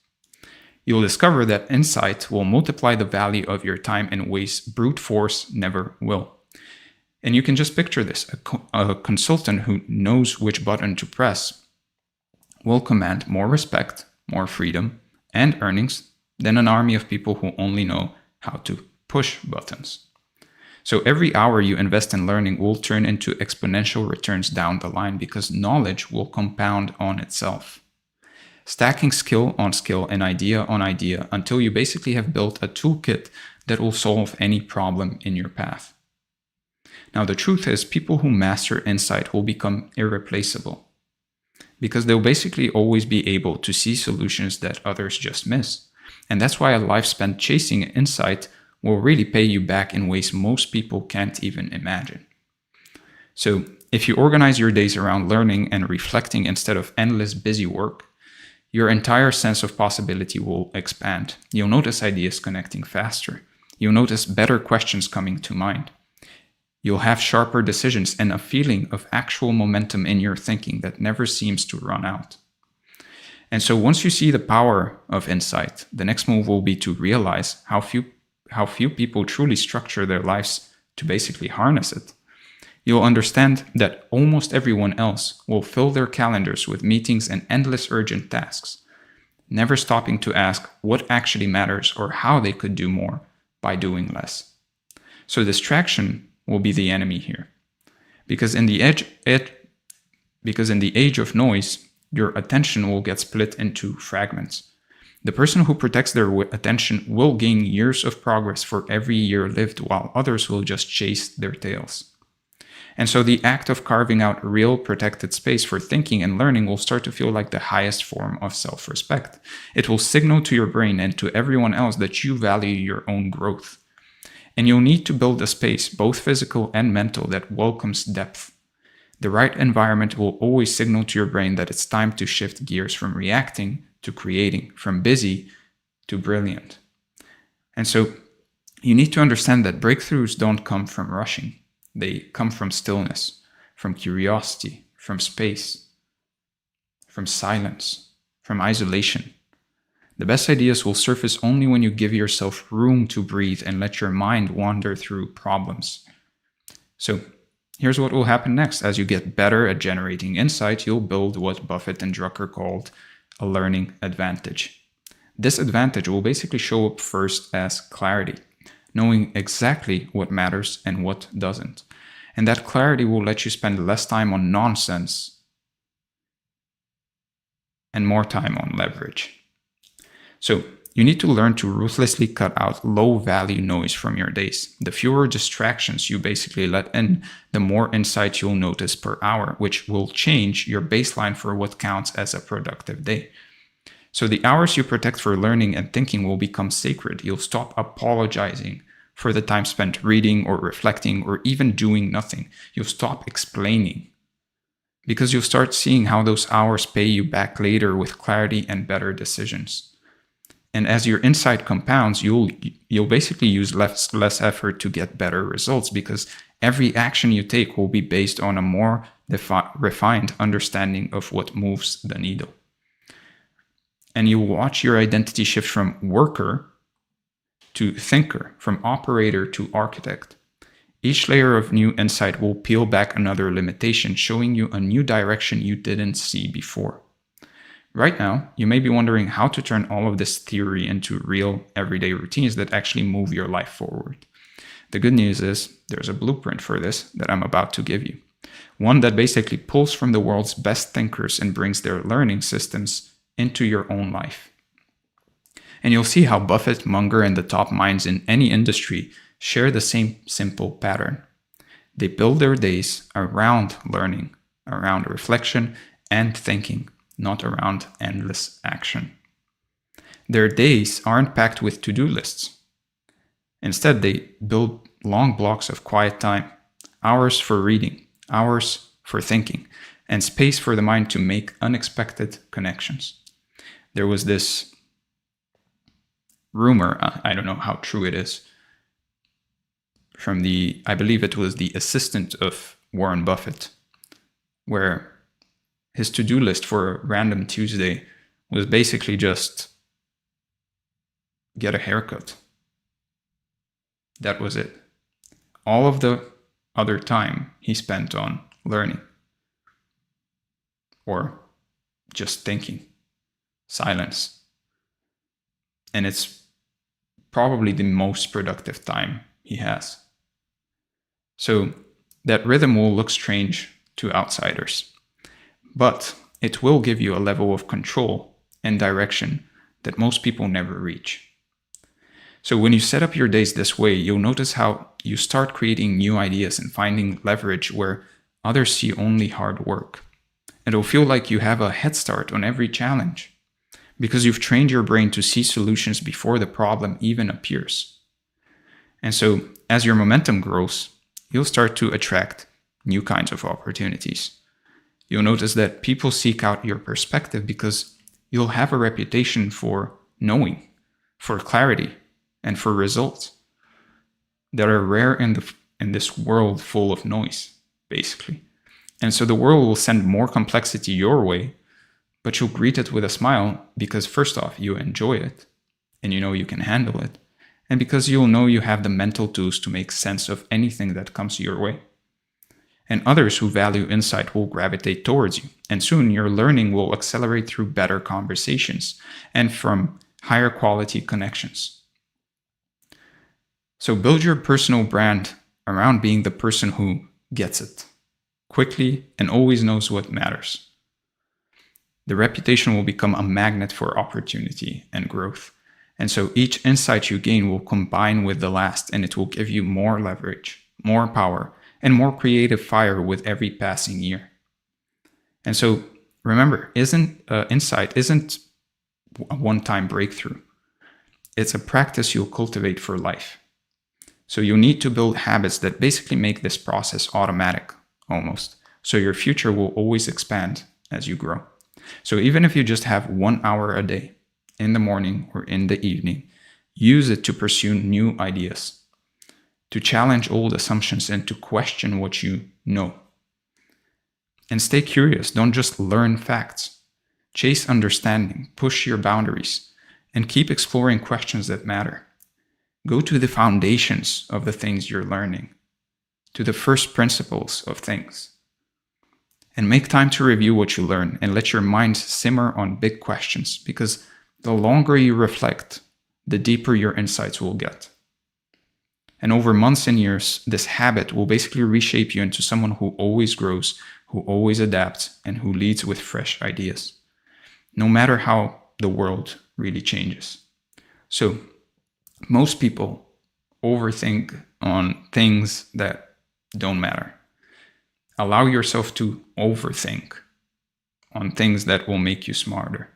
Speaker 1: You'll discover that insight will multiply the value of your time in ways brute force never will. And you can just picture this. A consultant who knows which button to press will command more respect, more freedom, and earnings than an army of people who only know how to push buttons. So every hour you invest in learning will turn into exponential returns down the line because knowledge will compound on itself, stacking skill on skill and idea on idea until you basically have built a toolkit that will solve any problem in your path. Now, the truth is, people who master insight will become irreplaceable because they'll basically always be able to see solutions that others just miss. And that's why a life spent chasing insight will really pay you back in ways most people can't even imagine. So if you organize your days around learning and reflecting instead of endless busy work, your entire sense of possibility will expand. You'll notice ideas connecting faster. You'll notice better questions coming to mind. You'll have sharper decisions and a feeling of actual momentum in your thinking that never seems to run out. And so once you see the power of insight, the next move will be to realize how few people truly structure their lives to basically harness it. You'll understand that almost everyone else will fill their calendars with meetings and endless urgent tasks, never stopping to ask what actually matters or how they could do more by doing less. So distraction will be the enemy here. Because in the age of noise, your attention will get split into fragments. The person who protects their attention will gain years of progress for every year lived, while others will just chase their tails. And so the act of carving out real protected space for thinking and learning will start to feel like the highest form of self-respect. It will signal to your brain and to everyone else that you value your own growth. And you'll need to build a space, both physical and mental, that welcomes depth. The right environment will always signal to your brain that it's time to shift gears from reacting to creating, from busy to brilliant. And so you need to understand that breakthroughs don't come from rushing. They come from stillness, from curiosity, from space, from silence, from isolation. The best ideas will surface only when you give yourself room to breathe and let your mind wander through problems. So here's what will happen next. As you get better at generating insight, you'll build what Buffett and Drucker called a learning advantage. This advantage will basically show up first as clarity, knowing exactly what matters and what doesn't. And that clarity will let you spend less time on nonsense and more time on leverage. So you need to learn to ruthlessly cut out low-value noise from your days. The fewer distractions you basically let in, the more insight you'll notice per hour, which will change your baseline for what counts as a productive day. So the hours you protect for learning and thinking will become sacred. You'll stop apologizing for the time spent reading or reflecting or even doing nothing. You'll stop explaining, because you'll start seeing how those hours pay you back later with clarity and better decisions. And as your insight compounds, you'll basically use less effort to get better results, because every action you take will be based on a more refined understanding of what moves the needle. And you'll watch your identity shift from worker to thinker, from operator to architect. Each layer of new insight will peel back another limitation, showing you a new direction you didn't see before. Right now, you may be wondering how to turn all of this theory into real everyday routines that actually move your life forward. The good news is there's a blueprint for this that I'm about to give you. One that basically pulls from the world's best thinkers and brings their learning systems into your own life. And you'll see how Buffett, Munger, and the top minds in any industry share the same simple pattern. They build their days around learning, around reflection and thinking, not around endless action. Their days aren't packed with to-do lists. Instead, they build long blocks of quiet time, hours for reading, hours for thinking, and space for the mind to make unexpected connections. There was this rumor, I don't know how true it is, from I believe it was the assistant of Warren Buffett, where his to-do list for a random Tuesday was basically just get a haircut. That was it. All of the other time he spent on learning or just thinking, silence. And it's probably the most productive time he has. So that rhythm will look strange to outsiders, but it will give you a level of control and direction that most people never reach. So when you set up your days this way, you'll notice how you start creating new ideas and finding leverage where others see only hard work. It'll feel like you have a head start on every challenge because you've trained your brain to see solutions before the problem even appears. And so as your momentum grows, you'll start to attract new kinds of opportunities. You'll notice that people seek out your perspective because you'll have a reputation for knowing, for clarity, and for results that are rare in this world full of noise, basically. And so the world will send more complexity your way, but you'll greet it with a smile because first off, you enjoy it and you know you can handle it. And because you'll know you have the mental tools to make sense of anything that comes your way. And others who value insight will gravitate towards you. And soon your learning will accelerate through better conversations and from higher quality connections. So build your personal brand around being the person who gets it quickly and always knows what matters. The reputation will become a magnet for opportunity and growth. And so each insight you gain will combine with the last, and it will give you more leverage, more power, and more creative fire with every passing year. And so remember, insight isn't a one-time breakthrough. It's a practice you'll cultivate for life. So you need to build habits that basically make this process automatic, almost. So your future will always expand as you grow. So even if you just have 1 hour a day, in the morning or in the evening, use it to pursue new ideas, to challenge old assumptions and to question what you know. And stay curious, don't just learn facts. Chase understanding, push your boundaries, and keep exploring questions that matter. Go to the foundations of the things you're learning, to the first principles of things. And make time to review what you learn and let your mind simmer on big questions, because the longer you reflect, the deeper your insights will get. And over months and years, this habit will basically reshape you into someone who always grows, who always adapts, and who leads with fresh ideas, no matter how the world really changes. So, most people overthink on things that don't matter. Allow yourself to overthink on things that will make you smarter.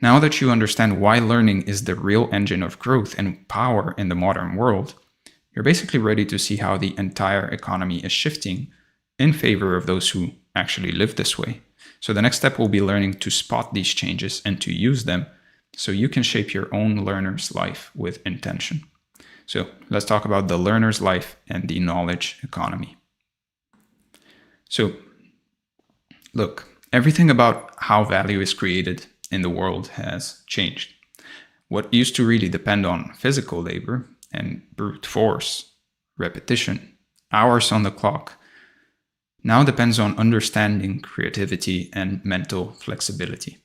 Speaker 1: Now that you understand why learning is the real engine of growth and power in the modern world, you're basically ready to see how the entire economy is shifting in favor of those who actually live this way. So the next step will be learning to spot these changes and to use them so you can shape your own learner's life with intention. So let's talk about the learner's life and the knowledge economy. So look, everything about how value is created in the world has changed. What used to really depend on physical labor and brute force, repetition, hours on the clock, now depends on understanding, creativity, and mental flexibility.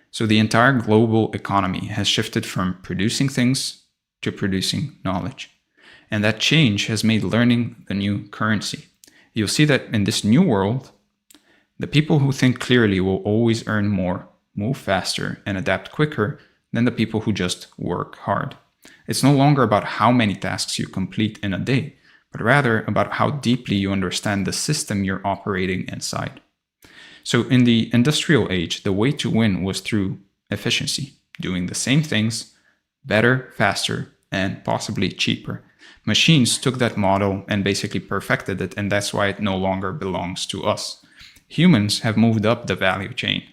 Speaker 1: So the entire global economy has shifted from producing things to producing knowledge. And that change has made learning the new currency. You'll see that in this new world, the people who think clearly will always earn more, move faster, and adapt quicker than the people who just work hard. It's no longer about how many tasks you complete in a day, but rather about how deeply you understand the system you're operating inside. So in the industrial age, the way to win was through efficiency, doing the same things better, faster, and possibly cheaper. Machines took that model and basically perfected it, and that's why it no longer belongs to us. Humans have moved up the value chain.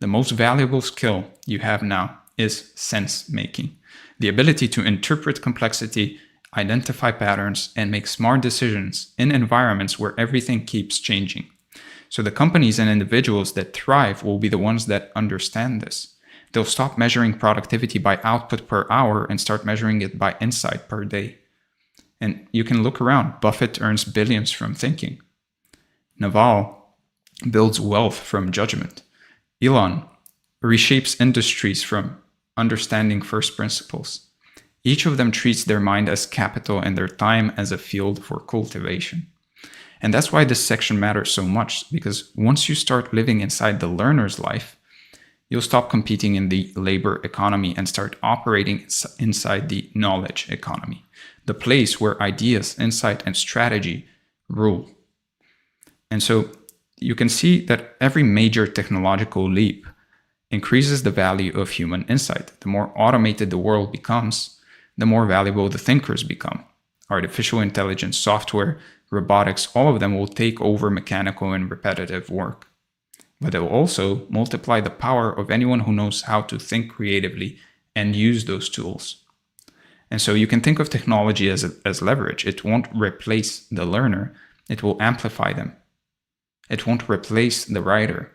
Speaker 1: The most valuable skill you have now is sense making, the ability to interpret complexity, identify patterns, and make smart decisions in environments where everything keeps changing. So the companies and individuals that thrive will be the ones that understand this. They'll stop measuring productivity by output per hour and start measuring it by insight per day. And you can look around. Buffett earns billions from thinking. Naval builds wealth from judgment. Elon reshapes industries from understanding first principles. Each of them treats their mind as capital and their time as a field for cultivation. And that's why this section matters so much, because once you start living inside the learner's life, you'll stop competing in the labor economy and start operating inside the knowledge economy, the place where ideas, insight, and strategy rule. And so you can see that every major technological leap increases the value of human insight. The more automated the world becomes, the more valuable the thinkers become. Artificial intelligence, software, robotics, all of them will take over mechanical and repetitive work. But they'll also multiply the power of anyone who knows how to think creatively and use those tools. And so you can think of technology as leverage. It won't replace the learner, it will amplify them. It won't replace the writer,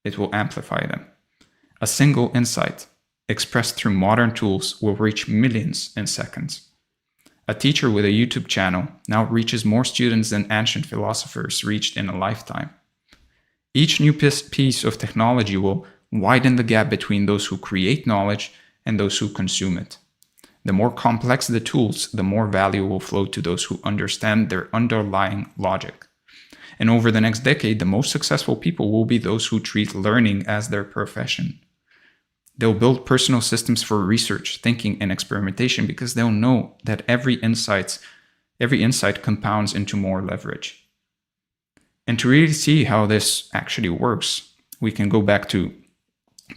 Speaker 1: it will amplify them. A single insight expressed through modern tools will reach millions in seconds. A teacher with a YouTube channel now reaches more students than ancient philosophers reached in a lifetime. Each new piece of technology will widen the gap between those who create knowledge and those who consume it. The more complex the tools, the more value will flow to those who understand their underlying logic. And over the next decade, the most successful people will be those who treat learning as their profession. They'll build personal systems for research, thinking, and experimentation because they'll know that every insight compounds into more leverage. And to really see how this actually works, we can go back to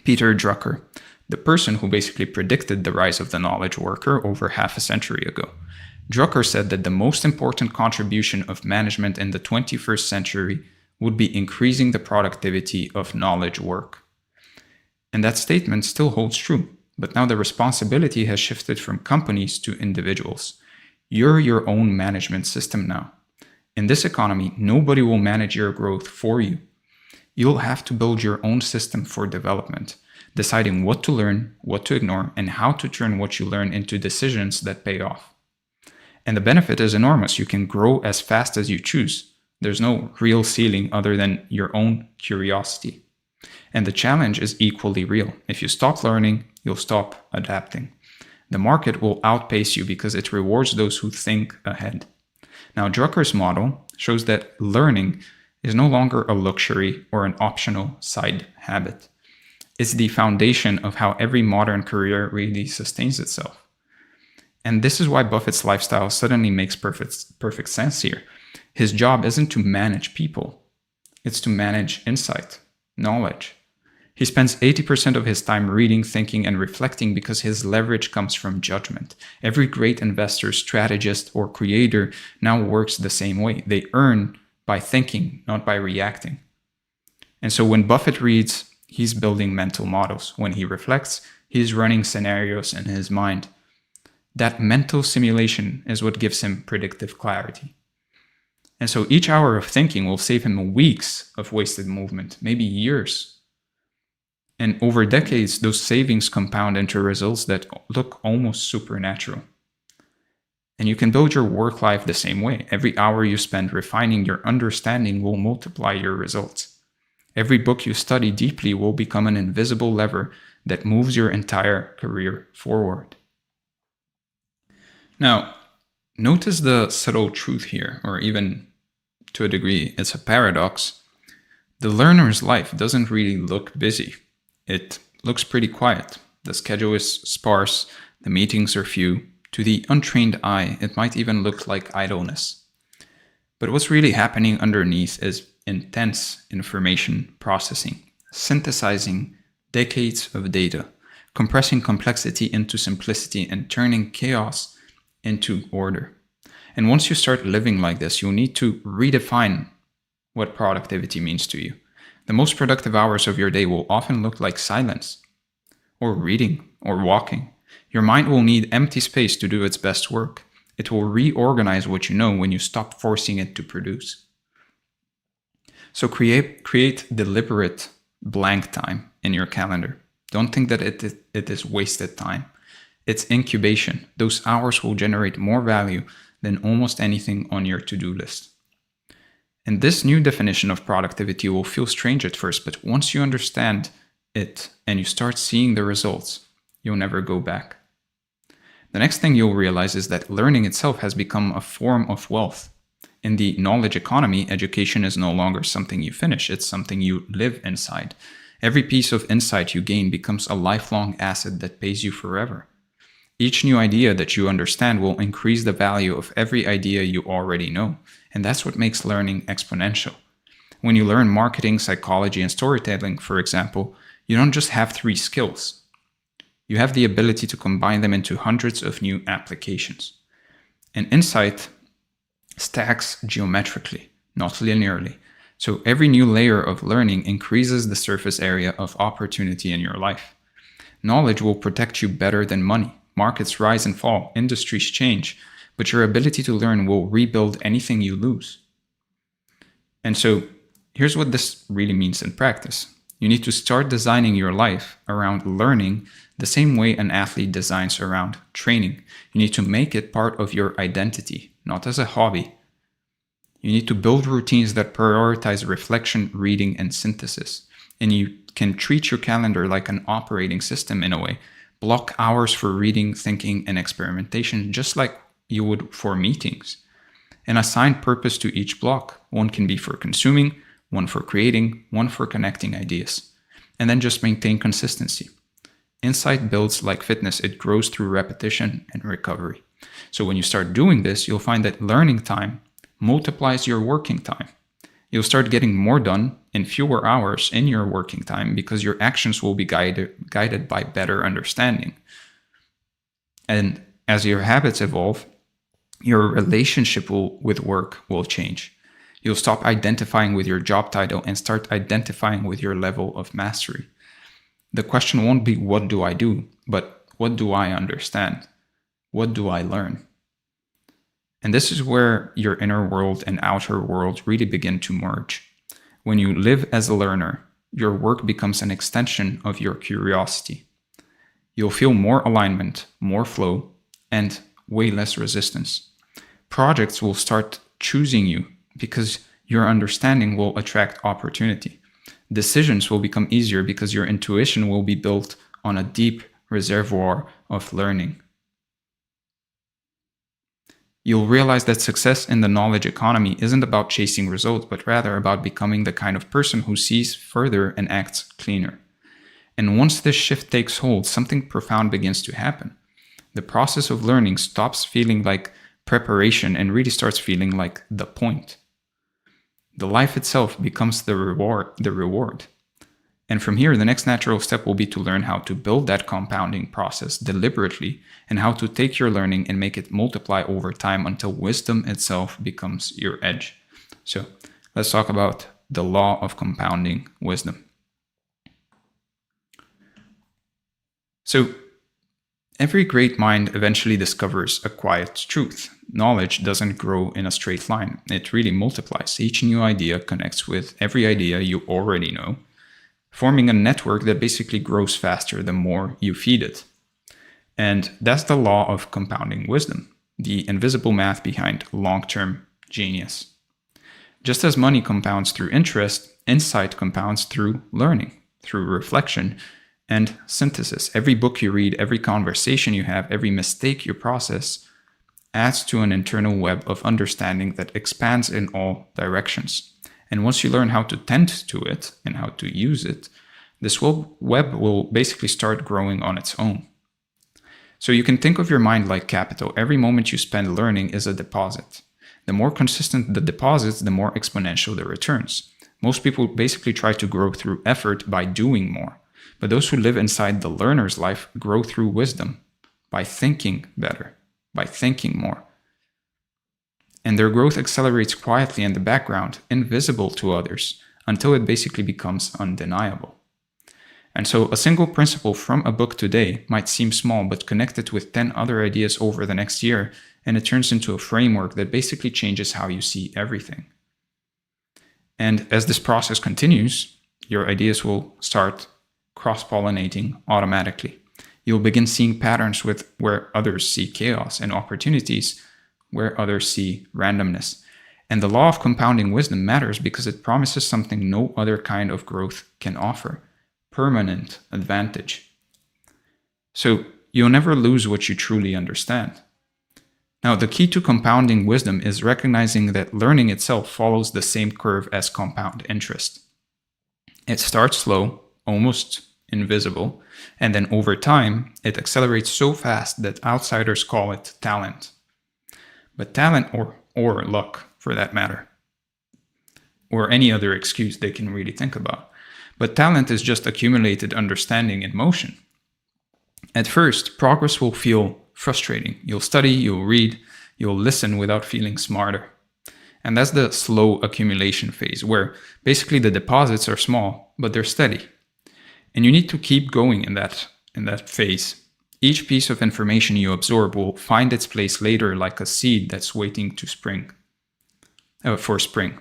Speaker 1: Peter Drucker, the person who basically predicted the rise of the knowledge worker over half a century ago. Drucker said that the most important contribution of management in the 21st century would be increasing the productivity of knowledge work. And that statement still holds true, but now the responsibility has shifted from companies to individuals. You're your own management system now. In this economy, nobody will manage your growth for you. You'll have to build your own system for development, deciding what to learn, what to ignore, and how to turn what you learn into decisions that pay off. And the benefit is enormous. You can grow as fast as you choose. There's no real ceiling other than your own curiosity. And the challenge is equally real. If you stop learning, you'll stop adapting. The market will outpace you because it rewards those who think ahead. Now, Drucker's model shows that learning is no longer a luxury or an optional side habit. It's the foundation of how every modern career really sustains itself. And this is why Buffett's lifestyle suddenly makes perfect sense here. His job isn't to manage people, it's to manage insight, knowledge. He spends 80% of his time reading, thinking, and reflecting because his leverage comes from judgment. Every great investor, strategist, or creator now works the same way. They earn by thinking, not by reacting. And so when Buffett reads, he's building mental models. When he reflects, he's running scenarios in his mind. That mental simulation is what gives him predictive clarity. And so each hour of thinking will save him weeks of wasted movement, maybe years. And over decades, those savings compound into results that look almost supernatural. And you can build your work life the same way. Every hour you spend refining your understanding will multiply your results. Every book you study deeply will become an invisible lever that moves your entire career forward. Now, notice the subtle truth here, or even to a degree, it's a paradox. The learner's life doesn't really look busy. It looks pretty quiet. The schedule is sparse, the meetings are few. To the untrained eye, it might even look like idleness. But what's really happening underneath is intense information processing, synthesizing decades of data, compressing complexity into simplicity, and turning chaos into order. And once you start living like this, you'll need to redefine what productivity means to you. The most productive hours of your day will often look like silence, or reading, or walking. Your mind will need empty space to do its best work. It will reorganize what you know when you stop forcing it to produce. So create deliberate blank time in your calendar. Don't think that it is wasted time. It's incubation. Those hours will generate more value than almost anything on your to-do list. And this new definition of productivity will feel strange at first, but once you understand it and you start seeing the results, you'll never go back. The next thing you'll realize is that learning itself has become a form of wealth. In the knowledge economy, education is no longer something you finish, it's something you live inside. Every piece of insight you gain becomes a lifelong asset that pays you forever. Each new idea that you understand will increase the value of every idea you already know, and that's what makes learning exponential. When you learn marketing, psychology, and storytelling, for example, you don't just have 3 skills. You have the ability to combine them into hundreds of new applications. And insight stacks geometrically, not linearly. So every new layer of learning increases the surface area of opportunity in your life. Knowledge will protect you better than money. Markets rise and fall, industries change, but your ability to learn will rebuild anything you lose. And so here's what this really means in practice. You need to start designing your life around learning the same way an athlete designs around training. You need to make it part of your identity, not as a hobby. You need to build routines that prioritize reflection, reading, and synthesis. And you can treat your calendar like an operating system in a way. Block hours for reading, thinking, and experimentation, just like you would for meetings. And assign purpose to each block. One can be for consuming, one for creating, one for connecting ideas. And then just maintain consistency. Insight builds like fitness. It grows through repetition and recovery. So when you start doing this, you'll find that learning time multiplies your working time. You'll start getting more done in fewer hours in your working time because your actions will be guided by better understanding. And as your habits evolve, your relationship with work will change. You'll stop identifying with your job title and start identifying with your level of mastery. The question won't be, what do I do? But what do I understand? What do I learn? And this is where your inner world and outer world really begin to merge. When you live as a learner, your work becomes an extension of your curiosity. You'll feel more alignment, more flow, and way less resistance. Projects will start choosing you because your understanding will attract opportunity. Decisions will become easier because your intuition will be built on a deep reservoir of learning. You'll realize that success in the knowledge economy isn't about chasing results, but rather about becoming the kind of person who sees further and acts cleaner. And once this shift takes hold, something profound begins to happen. The process of learning stops feeling like preparation and really starts feeling like the point. The life itself becomes the reward. And from here, the next natural step will be to learn how to build that compounding process deliberately and how to take your learning and make it multiply over time until wisdom itself becomes your edge. So let's talk about the law of compounding wisdom. So every great mind eventually discovers a quiet truth. Knowledge doesn't grow in a straight line. It really multiplies. Each new idea connects with every idea you already know, forming a network that basically grows faster the more you feed it. And that's the law of compounding wisdom, the invisible math behind long-term genius. Just as money compounds through interest, insight compounds through learning, through reflection and synthesis. Every book you read, every conversation you have, every mistake you process adds to an internal web of understanding that expands in all directions. And once you learn how to tend to it and how to use it, this web will basically start growing on its own. So you can think of your mind like capital. Every moment you spend learning is a deposit. The more consistent the deposits, the more exponential the returns. Most people basically try to grow through effort by doing more. But those who live inside the learner's life grow through wisdom, by thinking better, by thinking more. And their growth accelerates quietly in the background, invisible to others, until it basically becomes undeniable. And so a single principle from a book today might seem small, but connected with 10 other ideas over the next year, and it turns into a framework that basically changes how you see everything. And as this process continues, your ideas will start cross-pollinating automatically. You'll begin seeing patterns with where others see chaos and opportunities where others see randomness. And the law of compounding wisdom matters because it promises something no other kind of growth can offer: permanent advantage. So you'll never lose what you truly understand. Now, the key to compounding wisdom is recognizing that learning itself follows the same curve as compound interest. It starts slow, almost invisible, and then over time, it accelerates so fast that outsiders call it talent. But talent, or luck for that matter, or any other excuse they can really think about. But talent is just accumulated understanding in motion. At first, progress will feel frustrating. You'll study, you'll read, you'll listen without feeling smarter. And that's the slow accumulation phase, where basically the deposits are small, but they're steady. And you need to keep going in that phase. Each piece of information you absorb will find its place later like a seed that's waiting to for spring.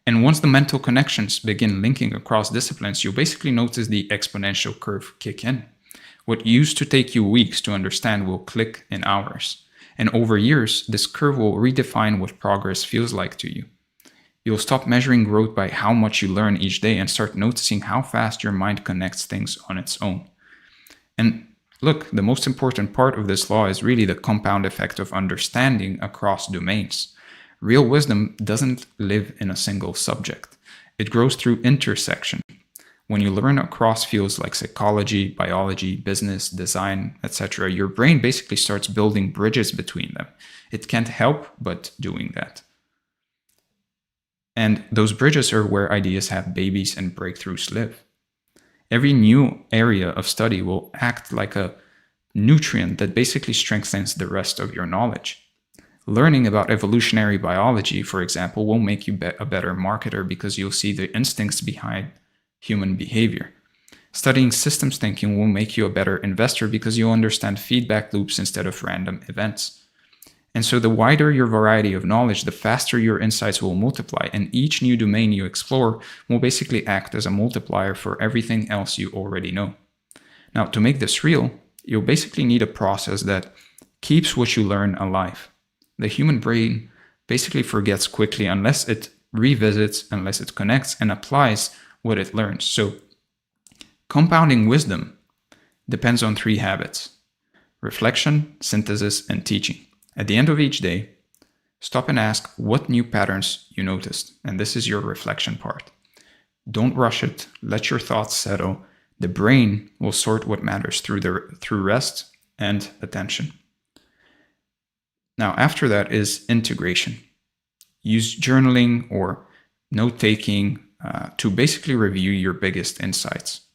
Speaker 1: And once the mental connections begin linking across disciplines, you'll basically notice the exponential curve kick in. What used to take you weeks to understand will click in hours. And over years, this curve will redefine what progress feels like to you. You'll stop measuring growth by how much you learn each day and start noticing how fast your mind connects things on its own. And look, the most important part of this law is really the compound effect of understanding across domains. Real wisdom doesn't live in a single subject. It grows through intersection. When you learn across fields like psychology, biology, business, design, etc., your brain basically starts building bridges between them. It can't help but doing that. And those bridges are where ideas have babies and breakthroughs live. Every new area of study will act like a nutrient that basically strengthens the rest of your knowledge. Learning about evolutionary biology, for example, will make you a better marketer because you'll see the instincts behind human behavior. Studying systems thinking will make you a better investor because you'll understand feedback loops instead of random events. And so the wider your variety of knowledge, the faster your insights will multiply. And each new domain you explore will basically act as a multiplier for everything else you already know. Now, to make this real, you'll basically need a process that keeps what you learn alive. The human brain basically forgets quickly unless it revisits, unless it connects and applies what it learns. So compounding wisdom depends on 3 habits: reflection, synthesis, and teaching. At the end of each day, stop and ask what new patterns you noticed. And this is your reflection part. Don't rush it. Let your thoughts settle. The brain will sort what matters through rest and attention. Now, after that is integration. Use journaling or note-taking to basically review your biggest insights.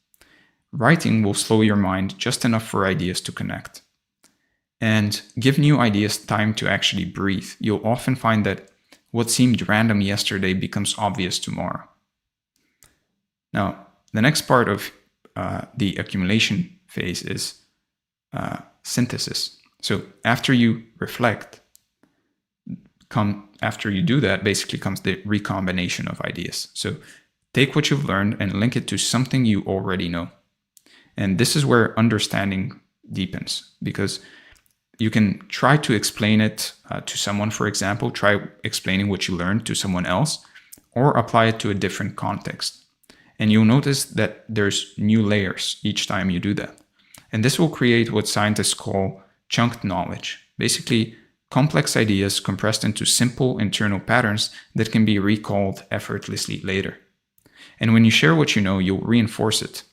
Speaker 1: Writing will slow your mind just enough for ideas to connect. And give new ideas time to actually breathe. You'll often find that what seemed random yesterday becomes obvious tomorrow. Now, the next part of the accumulation phase is synthesis. So after you reflect, after you do that, basically comes the recombination of ideas. So take what you've learned and link it to something you already know. And this is where understanding deepens, because you can try to explain it to someone, for example, try explaining what you learned to someone else, or apply it to a different context. And you'll notice that there's new layers each time you do that. And this will create what scientists call chunked knowledge, basically complex ideas compressed into simple internal patterns that can be recalled effortlessly later. And when you share what you know, you'll reinforce it.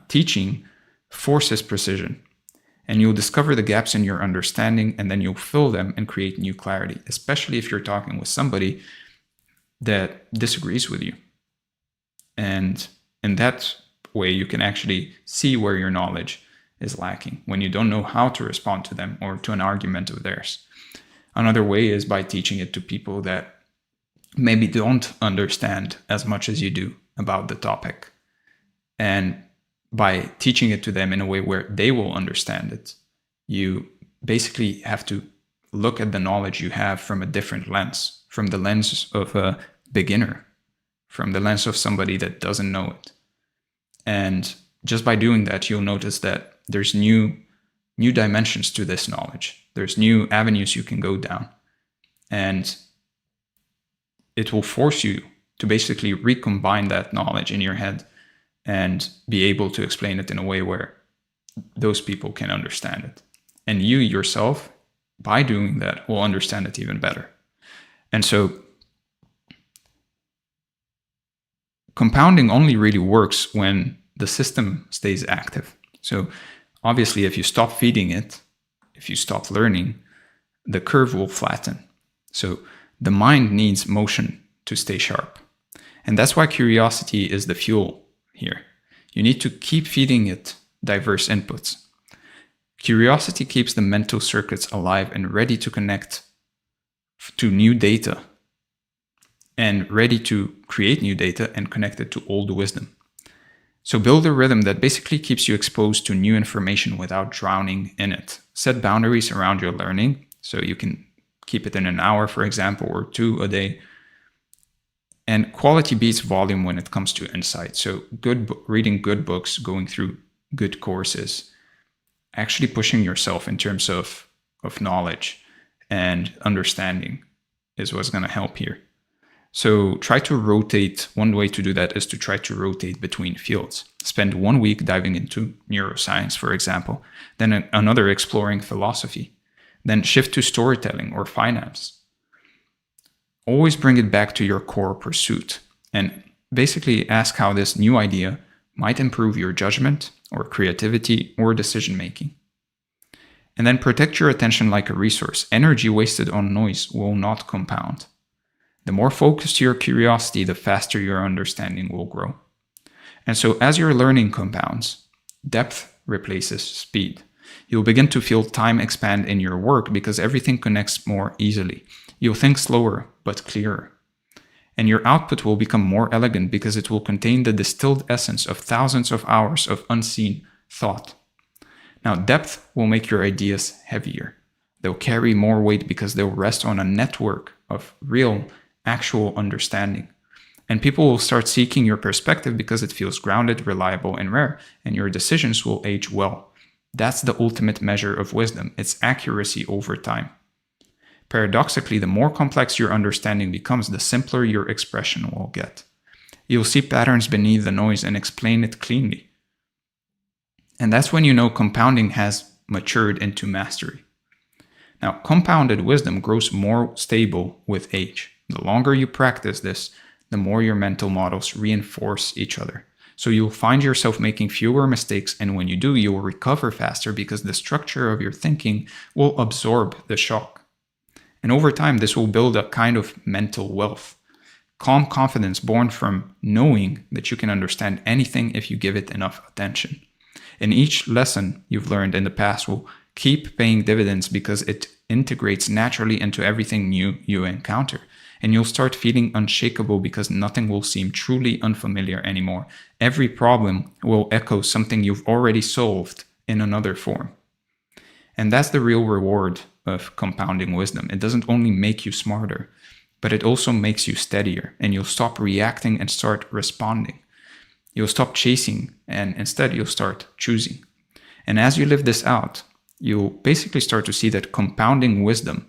Speaker 1: Teaching forces precision. And you'll discover the gaps in your understanding, and then you'll fill them and create new clarity, especially if you're talking with somebody that disagrees with you. And in that way, you can actually see where your knowledge is lacking when you don't know how to respond to them or to an argument of theirs. Another way is by teaching it to people that maybe don't understand as much as you do about the topic. And by teaching it to them in a way where they will understand it, you basically have to look at the knowledge you have from a different lens, from the lens of a beginner, from the lens of somebody that doesn't know it. And just by doing that, you'll notice that there's new dimensions to this knowledge. There's new avenues you can go down. And it will force you to basically recombine that knowledge in your head and be able to explain it in a way where those people can understand it. And you yourself, by doing that, will understand it even better. And so compounding only really works when the system stays active. So obviously, if you stop feeding it, if you stop learning, the curve will flatten. So the mind needs motion to stay sharp. And that's why curiosity is the fuel here. You need to keep feeding it diverse inputs. Curiosity keeps the mental circuits alive and ready to connect to new data, and ready to create new data and connect it to old wisdom. So build a rhythm that basically keeps you exposed to new information without drowning in it. Set boundaries around your learning, so you can keep it in an hour, for example, or 2 a day. And quality beats volume when it comes to insight. So reading good books, going through good courses, actually pushing yourself in terms of knowledge and understanding is what's going to help here. So try to rotate. One way to do that is to try to rotate between fields. Spend 1 week diving into neuroscience, for example, then another exploring philosophy, then shift to storytelling or finance. Always bring it back to your core pursuit and basically ask how this new idea might improve your judgment or creativity or decision making. And then protect your attention like a resource. Energy wasted on noise will not compound. The more focused your curiosity, the faster your understanding will grow. And so as your learning compounds, depth replaces speed. You'll begin to feel time expand in your work because everything connects more easily. You'll think slower, but clearer. And your output will become more elegant because it will contain the distilled essence of thousands of hours of unseen thought. Now, depth will make your ideas heavier. They'll carry more weight because they'll rest on a network of real, actual understanding. And people will start seeking your perspective because it feels grounded, reliable, and rare, and your decisions will age well. That's the ultimate measure of wisdom. It's accuracy over time. Paradoxically, the more complex your understanding becomes, the simpler your expression will get. You'll see patterns beneath the noise and explain it cleanly. And that's when you know compounding has matured into mastery. Now, compounded wisdom grows more stable with age. The longer you practice this, the more your mental models reinforce each other. So you'll find yourself making fewer mistakes, and when you do, you will recover faster because the structure of your thinking will absorb the shock. And over time, this will build a kind of mental wealth. Calm confidence born from knowing that you can understand anything if you give it enough attention. And each lesson you've learned in the past will keep paying dividends because it integrates naturally into everything new you encounter. And you'll start feeling unshakable because nothing will seem truly unfamiliar anymore. Every problem will echo something you've already solved in another form. And that's the real reward of compounding wisdom. It doesn't only make you smarter, but it also makes you steadier, and you'll stop reacting and start responding. You'll stop chasing, and instead you'll start choosing. And as you live this out, you'll basically start to see that compounding wisdom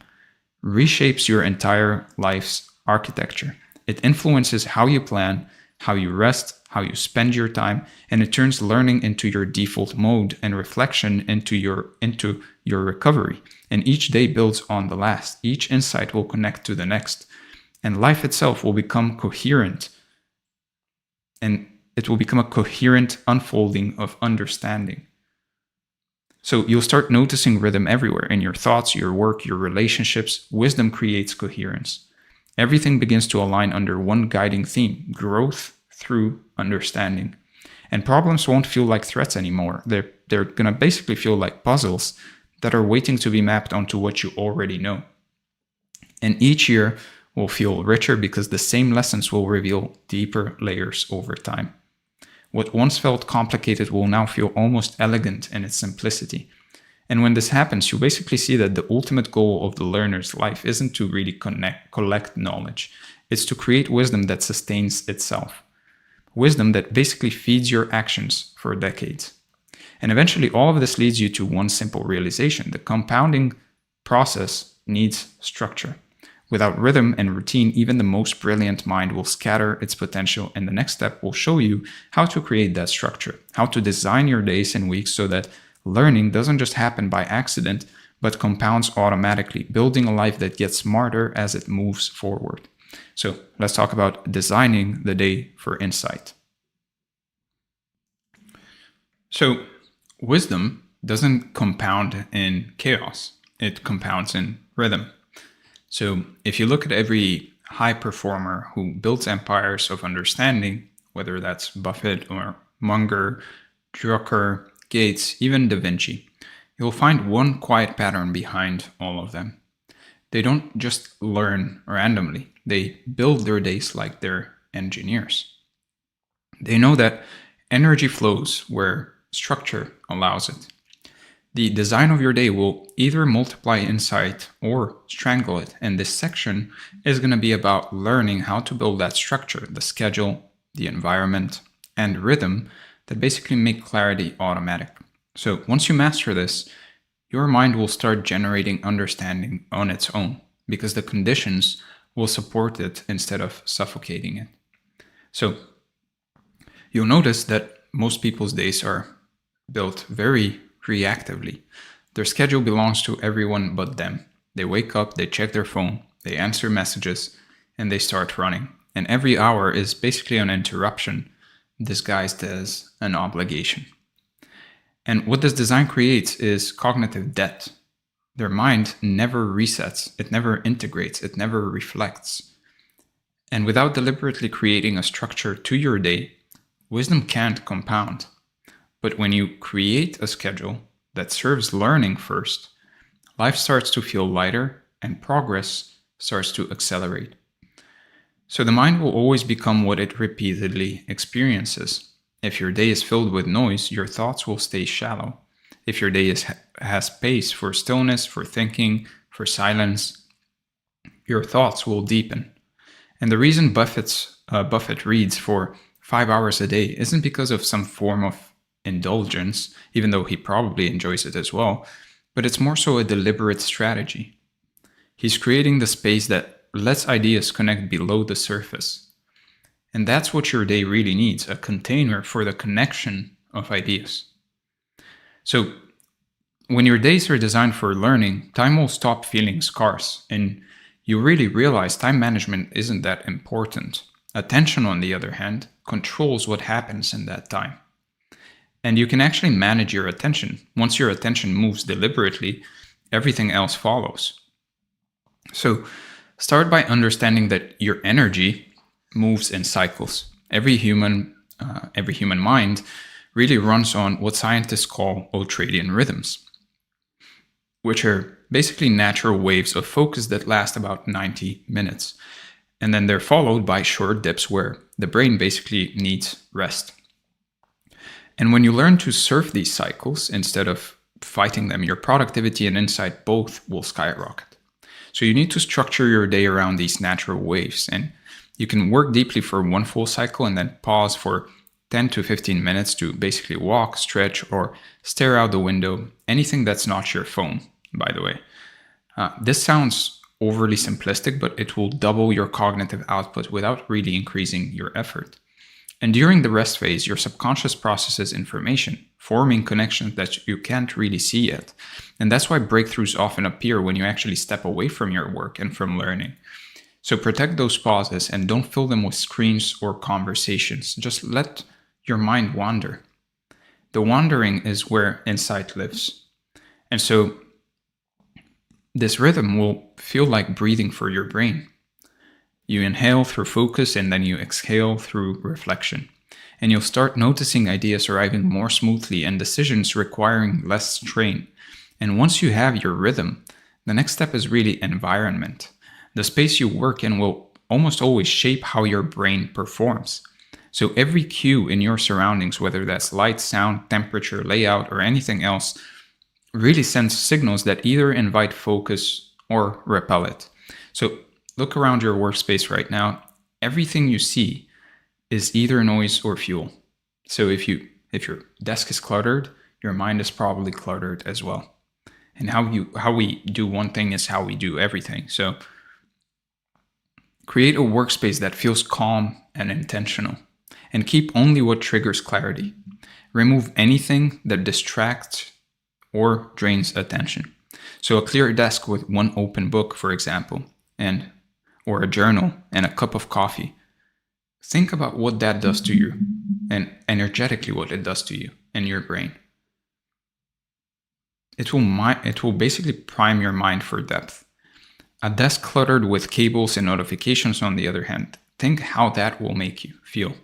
Speaker 1: reshapes your entire life's architecture. It influences how you plan, how you rest, how you spend your time, and it turns learning into your default mode and reflection into your recovery. And each day builds on the last. Each insight will connect to the next. And life itself will become coherent. And it will become a coherent unfolding of understanding. So you'll start noticing rhythm everywhere in your thoughts, your work, your relationships. Wisdom creates coherence. Everything begins to align under one guiding theme: growth through understanding. And problems won't feel like threats anymore. They're going to basically feel like puzzles that are waiting to be mapped onto what you already know. And each year will feel richer because the same lessons will reveal deeper layers over time. What once felt complicated will now feel almost elegant in its simplicity. And when this happens, you basically see that the ultimate goal of the learner's life isn't to really collect knowledge. It's to create wisdom that sustains itself. Wisdom that basically feeds your actions for decades. And eventually all of this leads you to one simple realization: the compounding process needs structure. Without rhythm and routine, even the most brilliant mind will scatter its potential, and the next step will show you how to create that structure, how to design your days and weeks so that learning doesn't just happen by accident, but compounds automatically, building a life that gets smarter as it moves forward. So let's talk about designing the day for insight. So wisdom doesn't compound in chaos, it compounds in rhythm. So if you look at every high performer who builds empires of understanding, whether that's Buffett or Munger, Drucker, Gates, even Da Vinci, you'll find one quiet pattern behind all of them. They don't just learn randomly. They build their days like they're engineers. They know that energy flows where structure allows it. The design of your day will either multiply insight or strangle it. And this section is going to be about learning how to build that structure, the schedule, the environment, and rhythm that basically make clarity automatic. So once you master this, your mind will start generating understanding on its own because the conditions will support it instead of suffocating it. So you'll notice that most people's days are built very reactively. Their schedule belongs to everyone but them. They wake up, they check their phone, they answer messages, and they start running. And every hour is basically an interruption disguised as an obligation. And what this design creates is cognitive debt. Their mind never resets, it never integrates, it never reflects. And without deliberately creating a structure to your day, wisdom can't compound. But when you create a schedule that serves learning first, life starts to feel lighter and progress starts to accelerate. So the mind will always become what it repeatedly experiences. If your day is filled with noise, your thoughts will stay shallow. if your day has space for stillness, for thinking, for silence, your thoughts will deepen. And the reason Buffett reads for 5 hours a day isn't because of some form of indulgence, even though he probably enjoys it as well, but it's more so a deliberate strategy. He's creating the space that lets ideas connect below the surface. And that's what your day really needs, a container for the connection of ideas. So when your days are designed for learning, time will stop feeling scarce, and you really realize time management isn't that important. Attention, on the other hand, controls what happens in that time. And you can actually manage your attention. Once your attention moves deliberately, everything else follows. So start by understanding that your energy moves in cycles. Every human mind really runs on what scientists call ultradian rhythms, which are basically natural waves of focus that last about 90 minutes. And then they're followed by short dips where the brain basically needs rest. And when you learn to surf these cycles instead of fighting them, your productivity and insight both will skyrocket. So you need to structure your day around these natural waves, and you can work deeply for one full cycle and then pause for 10 to 15 minutes to basically walk, stretch, or stare out the window, anything that's not your phone, by the way. This sounds overly simplistic, but it will double your cognitive output without really increasing your effort. And during the rest phase, your subconscious processes information, forming connections that you can't really see yet. And that's why breakthroughs often appear when you actually step away from your work and from learning. So protect those pauses and don't fill them with screens or conversations. Just let your mind wander. The wandering is where insight lives. And so this rhythm will feel like breathing for your brain. You inhale through focus and then you exhale through reflection. And you'll start noticing ideas arriving more smoothly and decisions requiring less strain. And once you have your rhythm, the next step is really environment. The space you work in will almost always shape how your brain performs. So every cue in your surroundings, whether that's light, sound, temperature, layout, or anything else, really sends signals that either invite focus or repel it. So look around your workspace right now. Everything you see is either noise or fuel. So if your desk is cluttered, your mind is probably cluttered as well. And how we do one thing is how we do everything. So create a workspace that feels calm and intentional, and keep only what triggers clarity. Remove anything that distracts or drains attention. So a clear desk with one open book, for example, or a journal and a cup of coffee. Think about what that does to you, and energetically what it does to you and your brain. It will basically prime your mind for depth. A desk cluttered with cables and notifications, on the other hand, think how that will make you feel.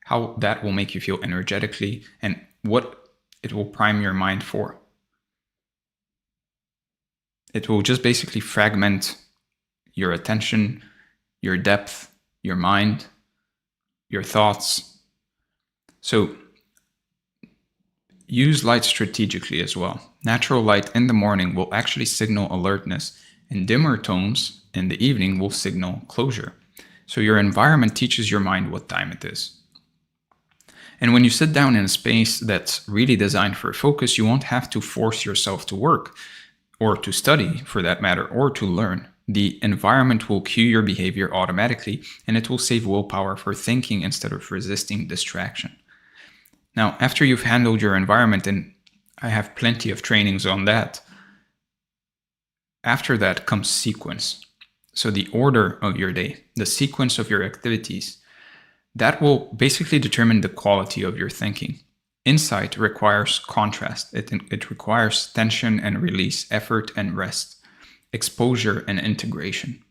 Speaker 1: How that will make you feel energetically and what it will prime your mind for. It will just basically fragment your attention, your depth, your mind, your thoughts. So use light strategically as well. Natural light in the morning will actually signal alertness, and dimmer tones in the evening will signal closure. So your environment teaches your mind what time it is. And when you sit down in a space that's really designed for focus, you won't have to force yourself to work, or to study for that matter, or to learn. The environment will cue your behavior automatically, and it will save willpower for thinking instead of resisting distraction. Now, after you've handled your environment, and I have plenty of trainings on that, after that comes sequence. So the order of your day, the sequence of your activities, that will basically determine the quality of your thinking. Insight requires contrast. It requires tension and release, effort and rest, exposure and integration.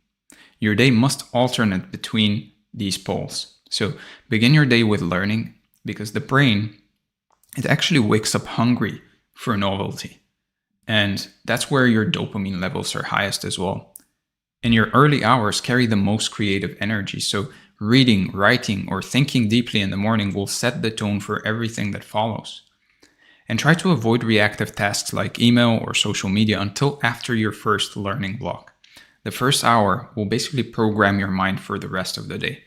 Speaker 1: Your day must alternate between these poles. So begin your day with learning, because the brain, it actually wakes up hungry for novelty. And that's where your dopamine levels are highest as well. And your early hours carry the most creative energy. So reading, writing, or thinking deeply in the morning will set the tone for everything that follows. And try to avoid reactive tasks like email or social media until after your first learning block. The first hour will basically program your mind for the rest of the day.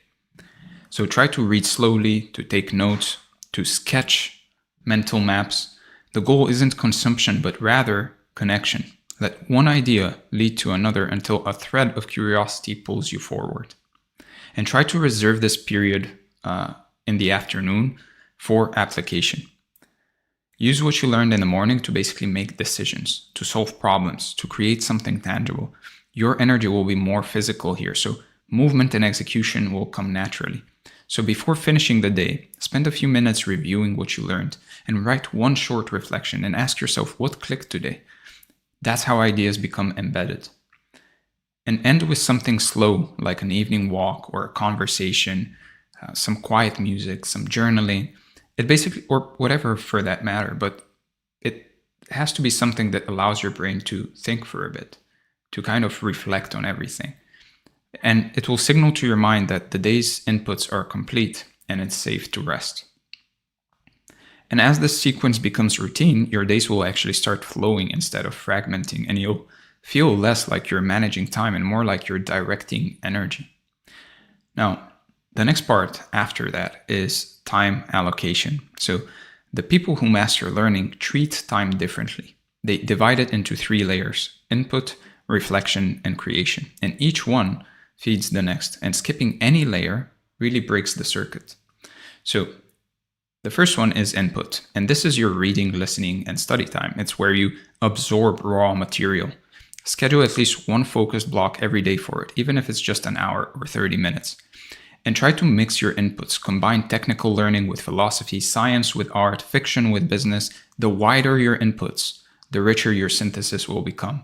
Speaker 1: So try to read slowly, to take notes, to sketch mental maps. The goal isn't consumption, but rather connection. Let one idea lead to another until a thread of curiosity pulls you forward. And try to reserve this period in the afternoon for application. Use what you learned in the morning to basically make decisions, to solve problems, to create something tangible. Your energy will be more physical here, so movement and execution will come naturally. So before finishing the day, spend a few minutes reviewing what you learned and write one short reflection and ask yourself what clicked today. That's how ideas become embedded. And end with something slow, like an evening walk or a conversation, some quiet music, some journaling. It basically, or whatever for that matter, but it has to be something that allows your brain to think for a bit, to kind of reflect on everything. And it will signal to your mind that the day's inputs are complete and it's safe to rest. And as this sequence becomes routine, your days will actually start flowing instead of fragmenting, and you'll feel less like you're managing time and more like you're directing energy. Now, the next part after that is time allocation. So the people who master learning treat time differently. They divide it into 3 layers: input, reflection, and creation. And each one feeds the next, and skipping any layer really breaks the circuit. So the first one is input, and this is your reading, listening, and study time. It's where you absorb raw material. Schedule at least one focused block every day for it, even if it's just an hour or 30 minutes. And try to mix your inputs. Combine technical learning with philosophy, science with art, fiction with business. The wider your inputs, the richer your synthesis will become.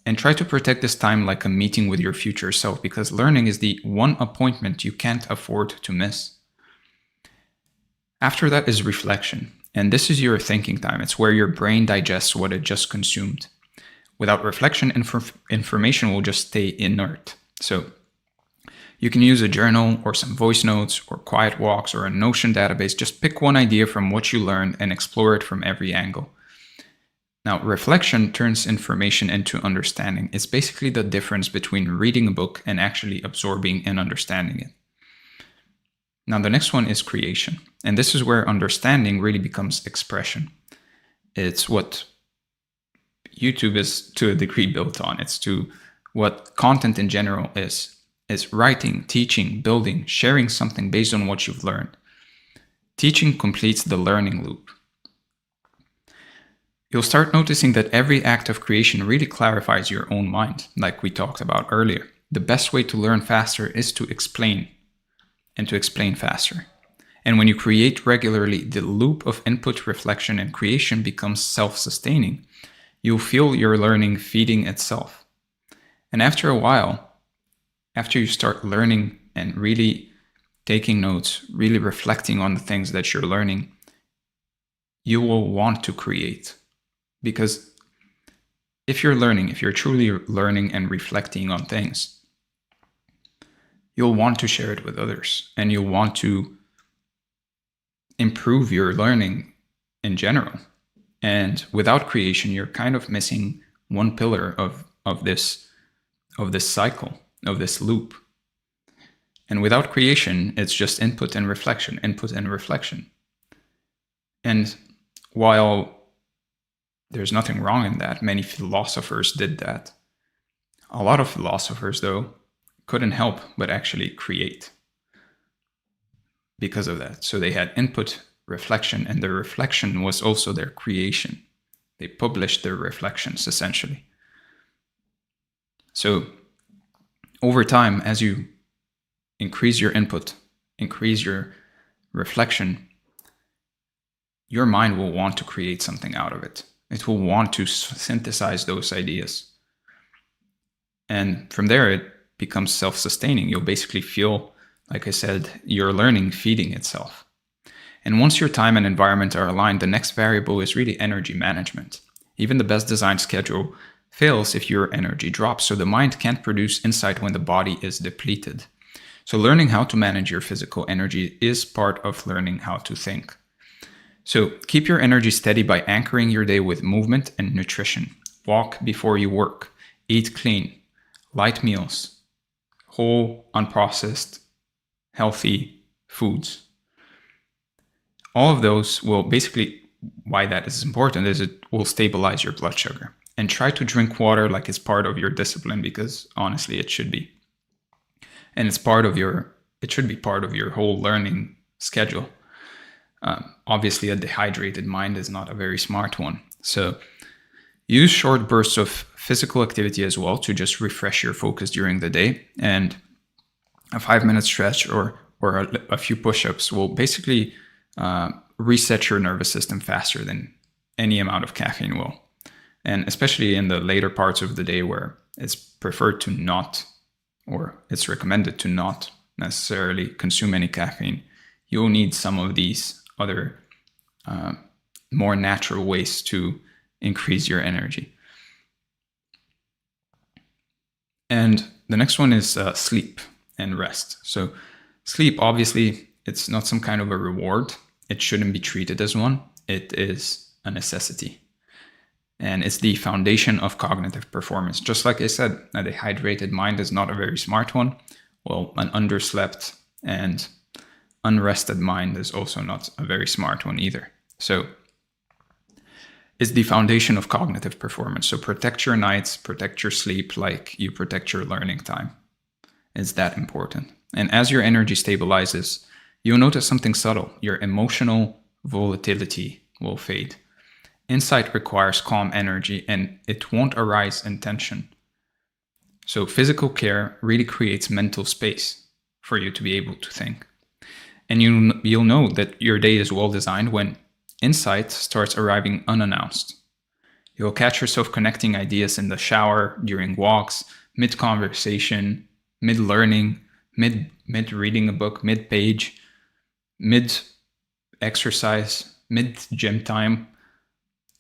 Speaker 1: And try to protect this time like a meeting with your future self, because learning is the one appointment you can't afford to miss. After that is reflection. And this is your thinking time. It's where your brain digests what it just consumed. Without reflection, information will just stay inert. So you can use a journal or some voice notes or quiet walks or a Notion database. Just pick one idea from what you learned and explore it from every angle. Now, reflection turns information into understanding. It's basically the difference between reading a book and actually absorbing and understanding it. Now, the next one is creation. And this is where understanding really becomes expression. It's what YouTube is to a degree built on. It's to what content in general is. It's writing, teaching, building, sharing something based on what you've learned. Teaching completes the learning loop. You'll start noticing that every act of creation really clarifies your own mind, like we talked about earlier. The best way to learn faster is to explain, and to explain faster. And when you create regularly, the loop of input, reflection, and creation becomes self-sustaining. You'll feel your learning feeding itself. And after a while, after you start learning and really taking notes, really reflecting on the things that you're learning, you will want to create. Because if you're learning, if you're truly learning and reflecting on things, you'll want to share it with others, and you'll want to improve your learning in general. And without creation, you're kind of missing one pillar of this cycle, of this loop. And without creation, it's just input and reflection, input and reflection. And while there's nothing wrong in that, many philosophers did that. A lot of philosophers, though, couldn't help but actually create because of that. So they had input, reflection, and their reflection was also their creation. They published their reflections, essentially. So over time, as you increase your input, increase your reflection, your mind will want to create something out of it. It will want to synthesize those ideas. And from there, it becomes self-sustaining. You'll basically feel, like I said, your learning feeding itself. And once your time and environment are aligned, the next variable is really energy management. Even the best designed schedule fails if your energy drops, so the mind can't produce insight when the body is depleted. So learning how to manage your physical energy is part of learning how to think. So keep your energy steady by anchoring your day with movement and nutrition. Walk before you work. Eat clean. Light meals. Whole, unprocessed, healthy foods. All of those will basically, why that is important is it will stabilize your blood sugar. And try to drink water like it's part of your discipline, because honestly, it should be. And it should be part of your whole learning schedule. Obviously, a dehydrated mind is not a very smart one. So use short bursts of physical activity as well to just refresh your focus during the day. And a 5-minute stretch or a few push-ups will basically reset your nervous system faster than any amount of caffeine will. And especially in the later parts of the day where it's preferred to not, or it's recommended to not necessarily consume any caffeine, you'll need some of these other more natural ways to increase your energy. And the next one is sleep and rest. So sleep, obviously, it's not some kind of a reward. It shouldn't be treated as one. It is a necessity. And it's the foundation of cognitive performance. Just like I said, a dehydrated mind is not a very smart one. Well, an underslept and unrested mind is also not a very smart one either. So it's the foundation of cognitive performance. So protect your nights, protect your sleep like you protect your learning time. It's that important. And as your energy stabilizes, you'll notice something subtle. Your emotional volatility will fade. Insight requires calm energy, and it won't arise in tension. So physical care really creates mental space for you to be able to think. And you'll know that your day is well designed when insight starts arriving unannounced. You'll catch yourself connecting ideas in the shower, during walks, mid-conversation, mid-learning, mid-reading a book, mid-page, mid-exercise, mid-gym time.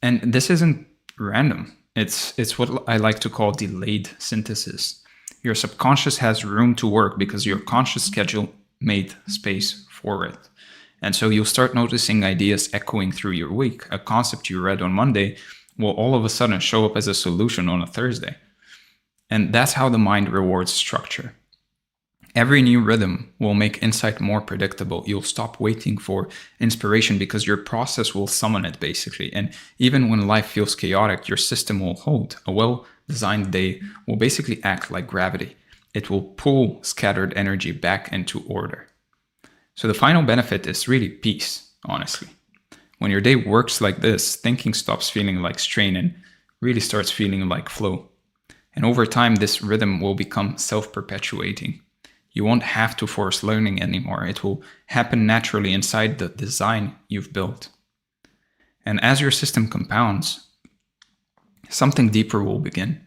Speaker 1: And this isn't random. It's what I like to call delayed synthesis. Your subconscious has room to work because your conscious schedule made space for it. And so you'll start noticing ideas echoing through your week. A concept you read on Monday will all of a sudden show up as a solution on a Thursday. And that's how the mind rewards structure. Every new rhythm will make insight more predictable. You'll stop waiting for inspiration because your process will summon it, basically. And even when life feels chaotic, your system will hold. A well-designed day will basically act like gravity. It will pull scattered energy back into order. So the final benefit is really peace, honestly. When your day works like this, thinking stops feeling like strain and really starts feeling like flow. And over time, this rhythm will become self-perpetuating. You won't have to force learning anymore. It will happen naturally inside the design you've built. And as your system compounds, something deeper will begin.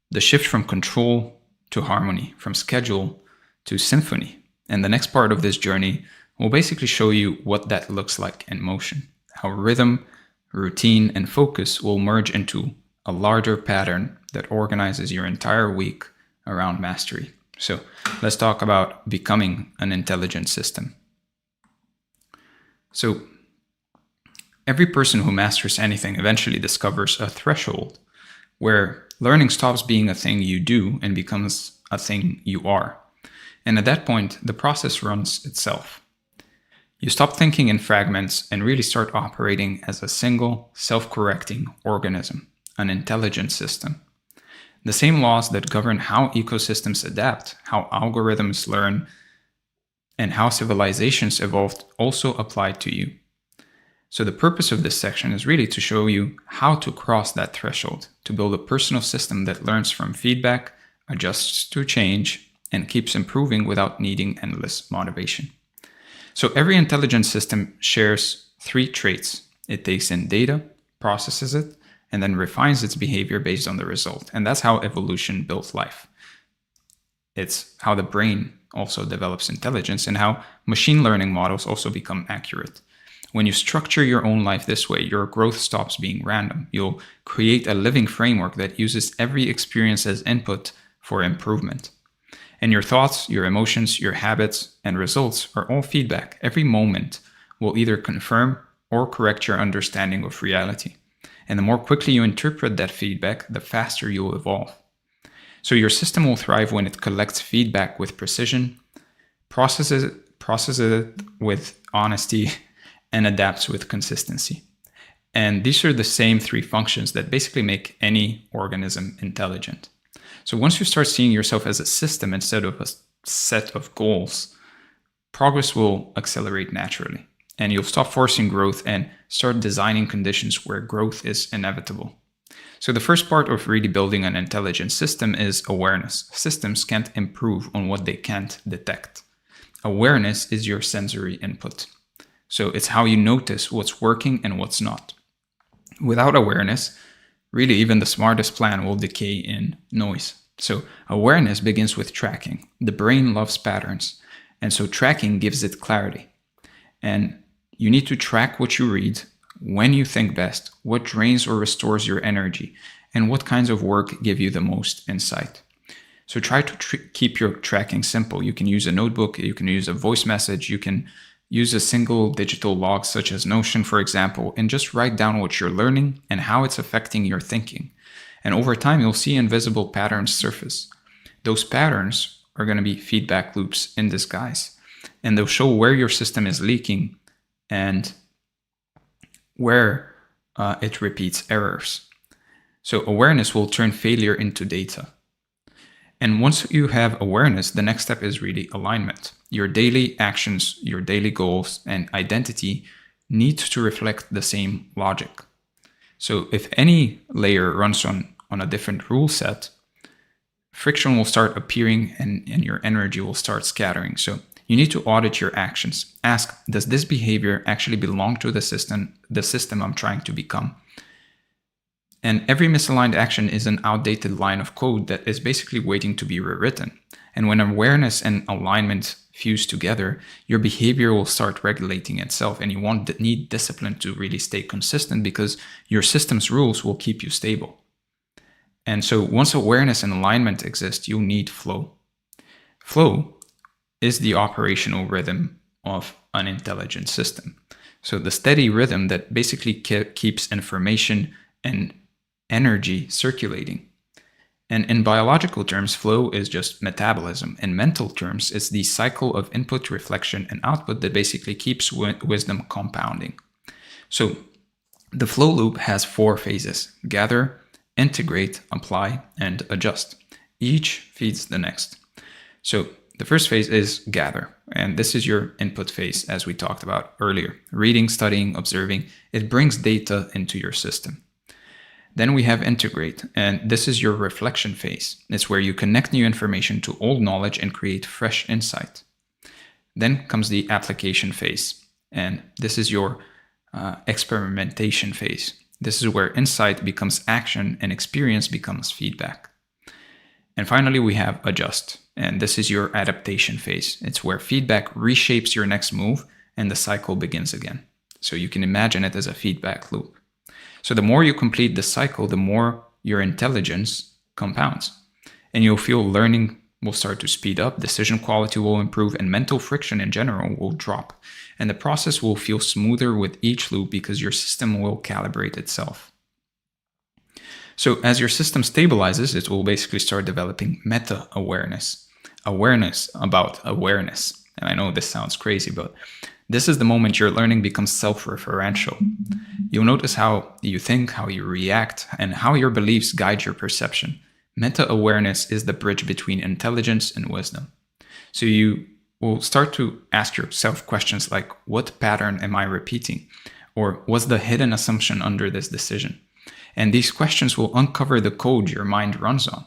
Speaker 1: The shift from control to harmony, from schedule to symphony. And the next part of this journey will basically show you what that looks like in motion. How rhythm, routine, and focus will merge into a larger pattern that organizes your entire week around mastery. So let's talk about becoming an intelligent system. So every person who masters anything eventually discovers a threshold where learning stops being a thing you do and becomes a thing you are. And at that point, the process runs itself. You stop thinking in fragments and really start operating as a single, self-correcting organism, an intelligent system. The same laws that govern how ecosystems adapt, how algorithms learn, and how civilizations evolved also apply to you. So the purpose of this section is really to show you how to cross that threshold, to build a personal system that learns from feedback, adjusts to change, and keeps improving without needing endless motivation. So every intelligent system shares 3 traits. It takes in data, processes it, and then refines its behavior based on the result. And that's how evolution built life. It's how the brain also develops intelligence and how machine learning models also become accurate. When you structure your own life this way, your growth stops being random. You'll create a living framework that uses every experience as input for improvement. And your thoughts, your emotions, your habits, and results are all feedback. Every moment will either confirm or correct your understanding of reality. And the more quickly you interpret that feedback, the faster you'll evolve. So your system will thrive when it collects feedback with precision, processes it with honesty, and adapts with consistency. And these are the same three functions that basically make any organism intelligent. So once you start seeing yourself as a system instead of a set of goals, progress will accelerate naturally. And you'll stop forcing growth and start designing conditions where growth is inevitable. So the first part of really building an intelligent system is awareness. Systems can't improve on what they can't detect. Awareness is your sensory input. So it's how you notice what's working and what's not. Without awareness, really even the smartest plan will decay in noise. So awareness begins with tracking. The brain loves patterns, and so tracking gives it clarity. And you need to track what you read, when you think best, what drains or restores your energy, and what kinds of work give you the most insight. So try to keep your tracking simple. You can use a notebook, you can use a voice message, you can use a single digital log such as Notion, for example, and just write down what you're learning and how it's affecting your thinking. And over time, you'll see invisible patterns surface. Those patterns are going to be feedback loops in disguise, and they'll show where your system is leaking and where it repeats errors. So awareness will turn failure into data. And once you have awareness, the next step is really alignment. Your daily actions, your daily goals, and identity need to reflect the same logic. So if any layer runs on a different rule set, friction will start appearing and your energy will start scattering. So you need to audit your actions. Ask, does this behavior actually belong to the system I'm trying to become? And every misaligned action is an outdated line of code that is basically waiting to be rewritten. And when awareness and alignment fuse together, your behavior will start regulating itself, and you won't need discipline to really stay consistent because your system's rules will keep you stable. And so once awareness and alignment exist, you'll need flow. Flow is the operational rhythm of an intelligent system. So the steady rhythm that basically keeps information and energy circulating. And in biological terms, flow is just metabolism. In mental terms, it's the cycle of input, reflection, and output that basically keeps wisdom compounding. So the flow loop has 4 phases: gather, integrate, apply, and adjust. Each feeds the next. So the first phase is gather, and this is your input phase, as we talked about earlier. Reading, studying, observing, it brings data into your system. Then we have integrate, and this is your reflection phase. It's where you connect new information to old knowledge and create fresh insight. Then comes the application phase, and this is your experimentation phase. This is where insight becomes action and experience becomes feedback. And finally, we have adjust, and this is your adaptation phase. It's where feedback reshapes your next move and the cycle begins again. So you can imagine it as a feedback loop. So the more you complete the cycle, the more your intelligence compounds. And you'll feel learning will start to speed up, decision quality will improve, and mental friction in general will drop. And the process will feel smoother with each loop because your system will calibrate itself. So as your system stabilizes, it will basically start developing meta-awareness. Awareness about awareness. And I know this sounds crazy, but this is the moment your learning becomes self-referential. You'll notice how you think, how you react, and how your beliefs guide your perception. Meta-awareness is the bridge between intelligence and wisdom. So you will start to ask yourself questions like, what pattern am I repeating? Or what's the hidden assumption under this decision? And these questions will uncover the code your mind runs on.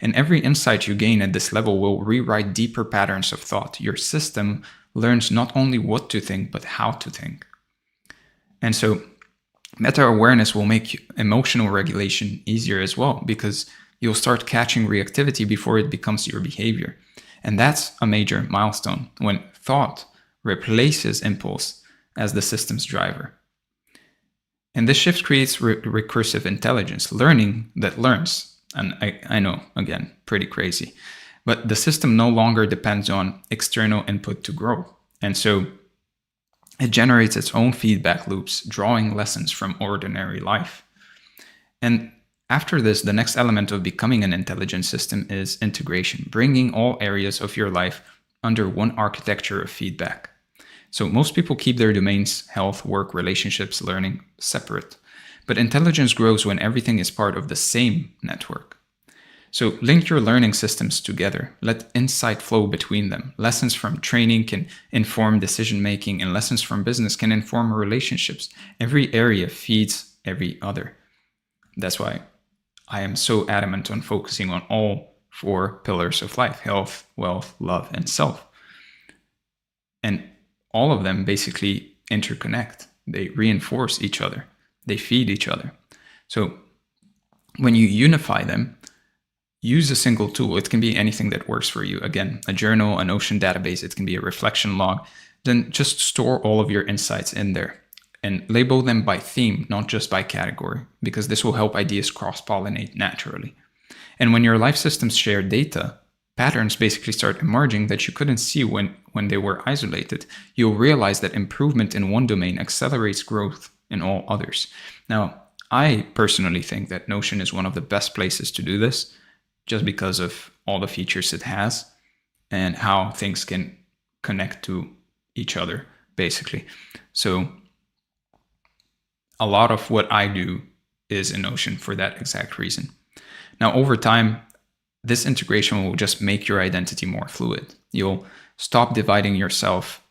Speaker 1: And every insight you gain at this level will rewrite deeper patterns of thought. Your system learns not only what to think, but how to think. And so meta-awareness will make emotional regulation easier as well, because you'll start catching reactivity before it becomes your behavior. And that's a major milestone, when thought replaces impulse as the system's driver. And this shift creates recursive intelligence, learning that learns. And I know, again, pretty crazy. But the system no longer depends on external input to grow. And so It generates its own feedback loops, drawing lessons from ordinary life. And after this, the next element of becoming an intelligent system is integration, bringing all areas of your life under one architecture of feedback. So most people keep their domains, health, work, relationships, learning, separate. But intelligence grows when everything is part of the same network. So link your learning systems together. Let insight flow between them. Lessons from training can inform decision-making, and lessons from business can inform relationships. Every area feeds every other. That's why I am so adamant on focusing on all 4 pillars of life: health, wealth, love, and self. And all of them basically interconnect. They reinforce each other. They feed each other. So when you unify them, use a single tool. It can be anything that works for you. Again, a journal, an Notion database, it can be a reflection log. Then just store all of your insights in there and label them by theme, not just by category, because this will help ideas cross-pollinate naturally. And when your life systems share data, patterns basically start emerging that you couldn't see when they were isolated. You'll realize that improvement in one domain accelerates growth in all others. Now, I personally think that Notion is one of the best places to do this, just because of all the features it has and how things can connect to each other, basically. So a lot of what I do is in Notion for that exact reason. Now, over time, this integration will just make your identity more fluid. You'll stop dividing yourself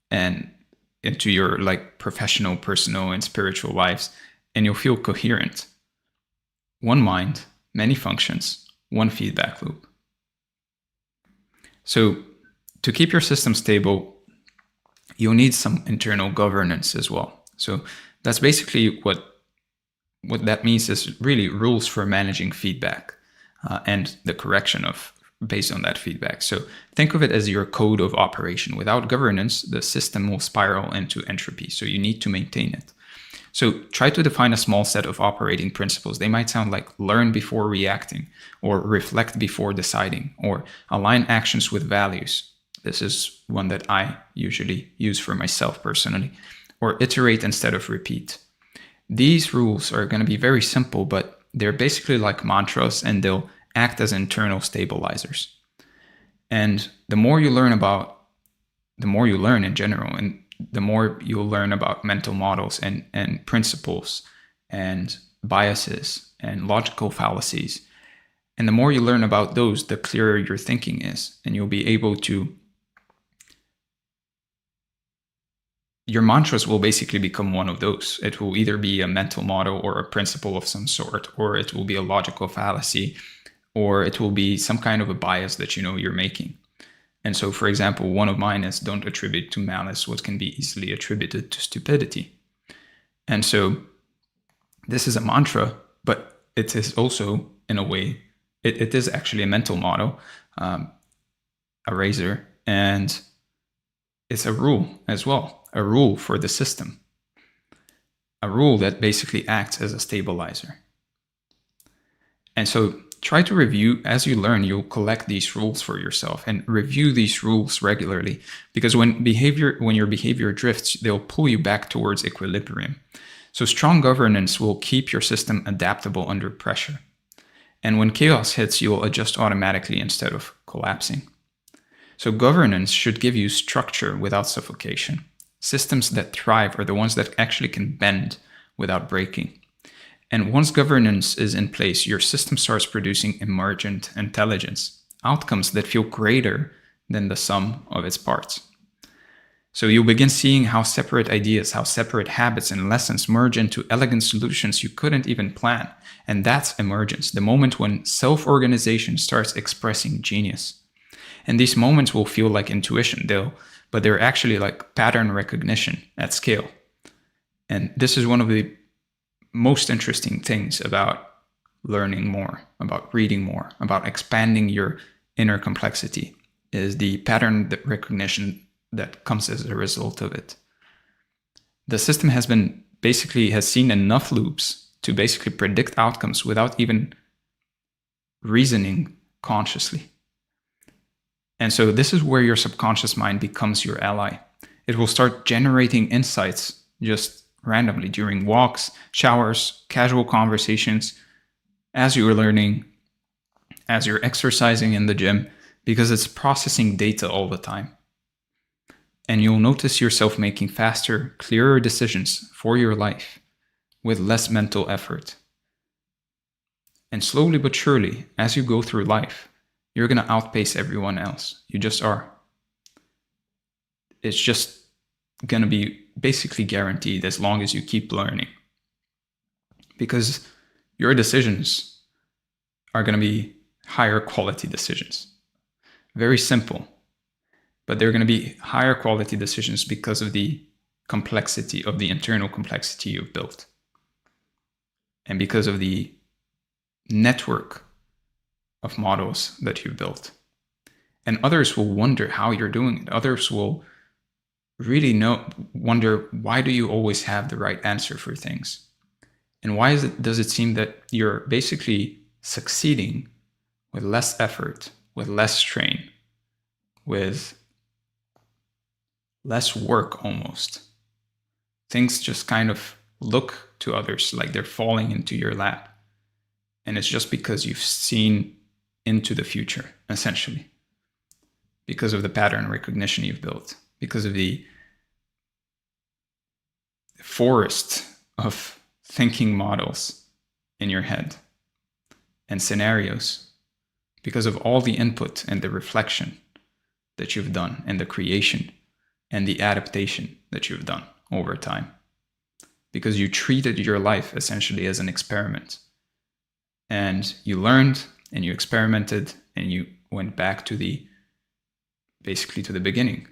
Speaker 1: and into your professional, personal, and spiritual lives, and you'll feel coherent. One mind, many functions, one feedback loop. So to keep your system stable, you'll need some internal governance as well. So that's basically what that means is really rules for managing feedback and the correction of based on that feedback. So think of it as your code of operation. Without governance, the system will spiral into entropy. So you need to maintain it. So try to define a small set of operating principles. They might sound like learn before reacting, or reflect before deciding, or align actions with values. This is one that I usually use for myself personally, or iterate instead of repeat. These rules are going to be very simple, but they're basically like mantras, and they'll act as internal stabilizers. And the more you learn in general, and the more you'll learn about mental models and principles and biases and logical fallacies. And the more you learn about those, the clearer your thinking is. And you'll be able to, your mantras will basically become one of those. It will either be a mental model or a principle of some sort, or it will be a logical fallacy, or it will be some kind of a bias that you know you're making. And so, for example, one of mine is don't attribute to malice what can be easily attributed to stupidity. And so this is a mantra, but it is also, in a way, it is actually a mental model, a razor, and it's a rule as well, a rule for the system, a rule that basically acts as a stabilizer. And so try to review as you learn. You'll collect these rules for yourself and review these rules regularly, because when your behavior drifts, they'll pull you back towards equilibrium. So strong governance will keep your system adaptable under pressure. And when chaos hits, you'll adjust automatically instead of collapsing. So governance should give you structure without suffocation. Systems that thrive are the ones that actually can bend without breaking. And once governance is in place, your system starts producing emergent intelligence, outcomes that feel greater than the sum of its parts. So you'll begin seeing how separate ideas, how separate habits and lessons merge into elegant solutions you couldn't even plan. And that's emergence, the moment when self-organization starts expressing genius. And these moments will feel like intuition, but they're actually like pattern recognition at scale. And this is one of the most interesting things about learning more, about reading more, about expanding your inner complexity, is the pattern recognition that comes as a result of it. The system has seen enough loops to basically predict outcomes without even reasoning consciously. And so this is where your subconscious mind becomes your ally. It will start generating insights just randomly during walks, showers, casual conversations, as you're learning, as you're exercising in the gym, because it's processing data all the time. And you'll notice yourself making faster, clearer decisions for your life with less mental effort. And slowly but surely, as you go through life, you're going to outpace everyone else. You just are. It's just going to be basically guaranteed as long as you keep learning. Because your decisions are going to be higher quality decisions. Very simple. But they're going to be higher quality decisions because of the complexity, of the internal complexity you've built. And because of the network of models that you've built. And others will wonder how you're doing it. Others will really wonder, why do you always have the right answer for things? And why does it seem that you're basically succeeding with less effort, with less strain, with less work almost? Things just kind of look to others like they're falling into your lap. And it's just because you've seen into the future, essentially. Because of the pattern recognition you've built. Because of the forest of thinking models in your head and scenarios. Because of all the input and the reflection that you've done, and the creation and the adaptation that you've done over time. Because you treated your life essentially as an experiment. And you learned and you experimented and you went back to the beginning.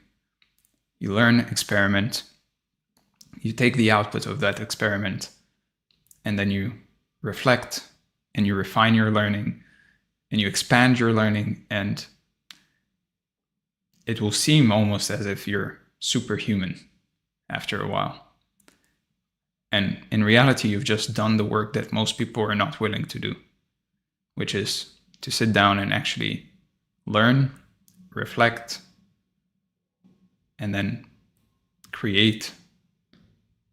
Speaker 1: You learn, experiment, you take the output of that experiment, and then you reflect and you refine your learning and you expand your learning, and it will seem almost as if you're superhuman after a while. And in reality, you've just done the work that most people are not willing to do, which is to sit down and actually learn, reflect, and then create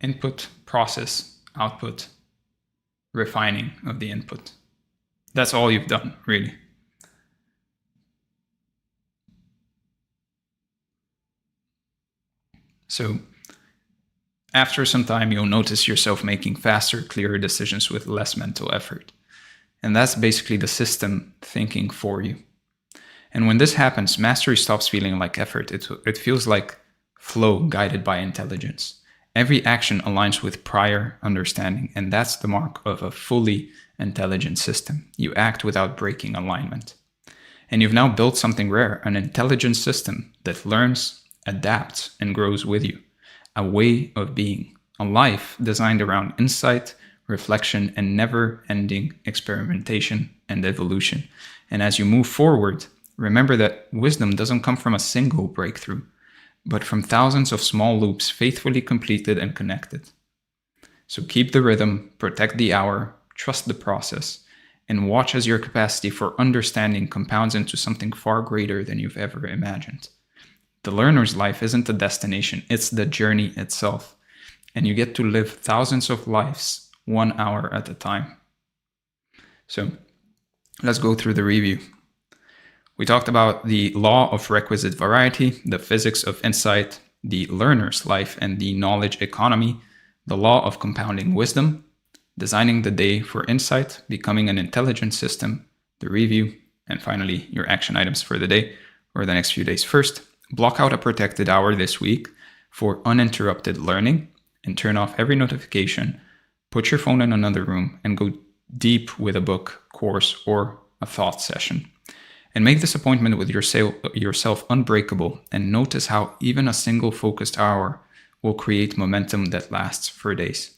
Speaker 1: input, process, output, refining of the input. That's all you've done, really. So after some time, you'll notice yourself making faster, clearer decisions with less mental effort. And that's basically the system thinking for you. And when this happens, mastery stops feeling like effort. It feels like flow guided by intelligence. Every action aligns with prior understanding, and that's the mark of a fully intelligent system. You act without breaking alignment. And you've now built something rare, an intelligent system that learns, adapts, and grows with you. A way of being, a life designed around insight, reflection, and never-ending experimentation and evolution. And as you move forward, remember that wisdom doesn't come from a single breakthrough, but from thousands of small loops faithfully completed and connected. So keep the rhythm, protect the hour, trust the process, and watch as your capacity for understanding compounds into something far greater than you've ever imagined. The learner's life isn't a destination, it's the journey itself. And you get to live thousands of lives 1 hour at a time. So let's go through the review. We talked about the law of requisite variety, the physics of insight, the learner's life and the knowledge economy, the law of compounding wisdom, designing the day for insight, becoming an intelligent system, the review, and finally your action items for the day or the next few days. First, block out a protected hour this week for uninterrupted learning and turn off every notification. Put your phone in another room and go deep with a book, course, or a thought session. And make this appointment with yourself unbreakable, and notice how even a single focused hour will create momentum that lasts for days.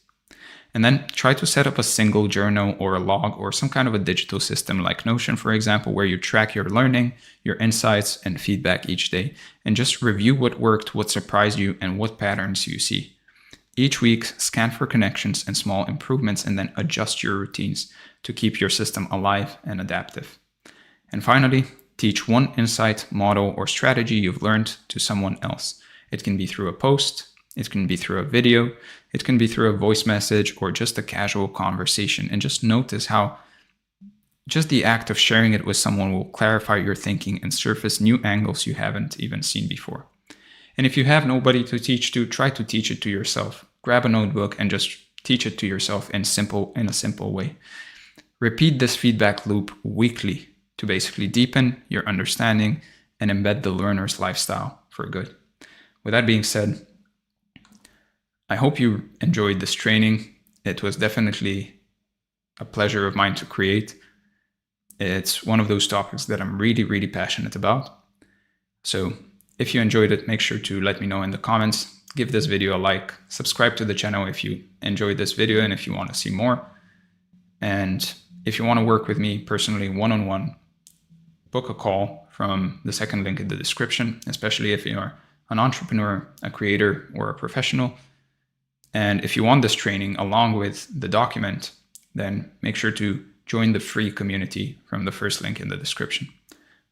Speaker 1: And then try to set up a single journal or a log or some kind of a digital system like Notion, for example, where you track your learning, your insights, and feedback each day, and just review what worked, what surprised you, and what patterns you see. Each week, scan for connections and small improvements, and then adjust your routines to keep your system alive and adaptive. And finally, teach one insight, model, or strategy you've learned to someone else. It can be through a post, it can be through a video, it can be through a voice message, or just a casual conversation. And just notice how just the act of sharing it with someone will clarify your thinking and surface new angles you haven't even seen before. And if you have nobody to teach to, try to teach it to yourself. Grab a notebook and just teach it to yourself in a simple way. Repeat this feedback loop weekly to basically deepen your understanding and embed the learner's lifestyle for good. With that being said, I hope you enjoyed this training. It was definitely a pleasure of mine to create. It's one of those topics that I'm really, really passionate about. So if you enjoyed it, make sure to let me know in the comments. Give this video a like, subscribe to the channel if you enjoyed this video and if you want to see more. And if you want to work with me personally one-on-one, book a call from the second link in the description, especially if you're an entrepreneur, a creator, or a professional. And if you want this training along with the document, then make sure to join the free community from the first link in the description.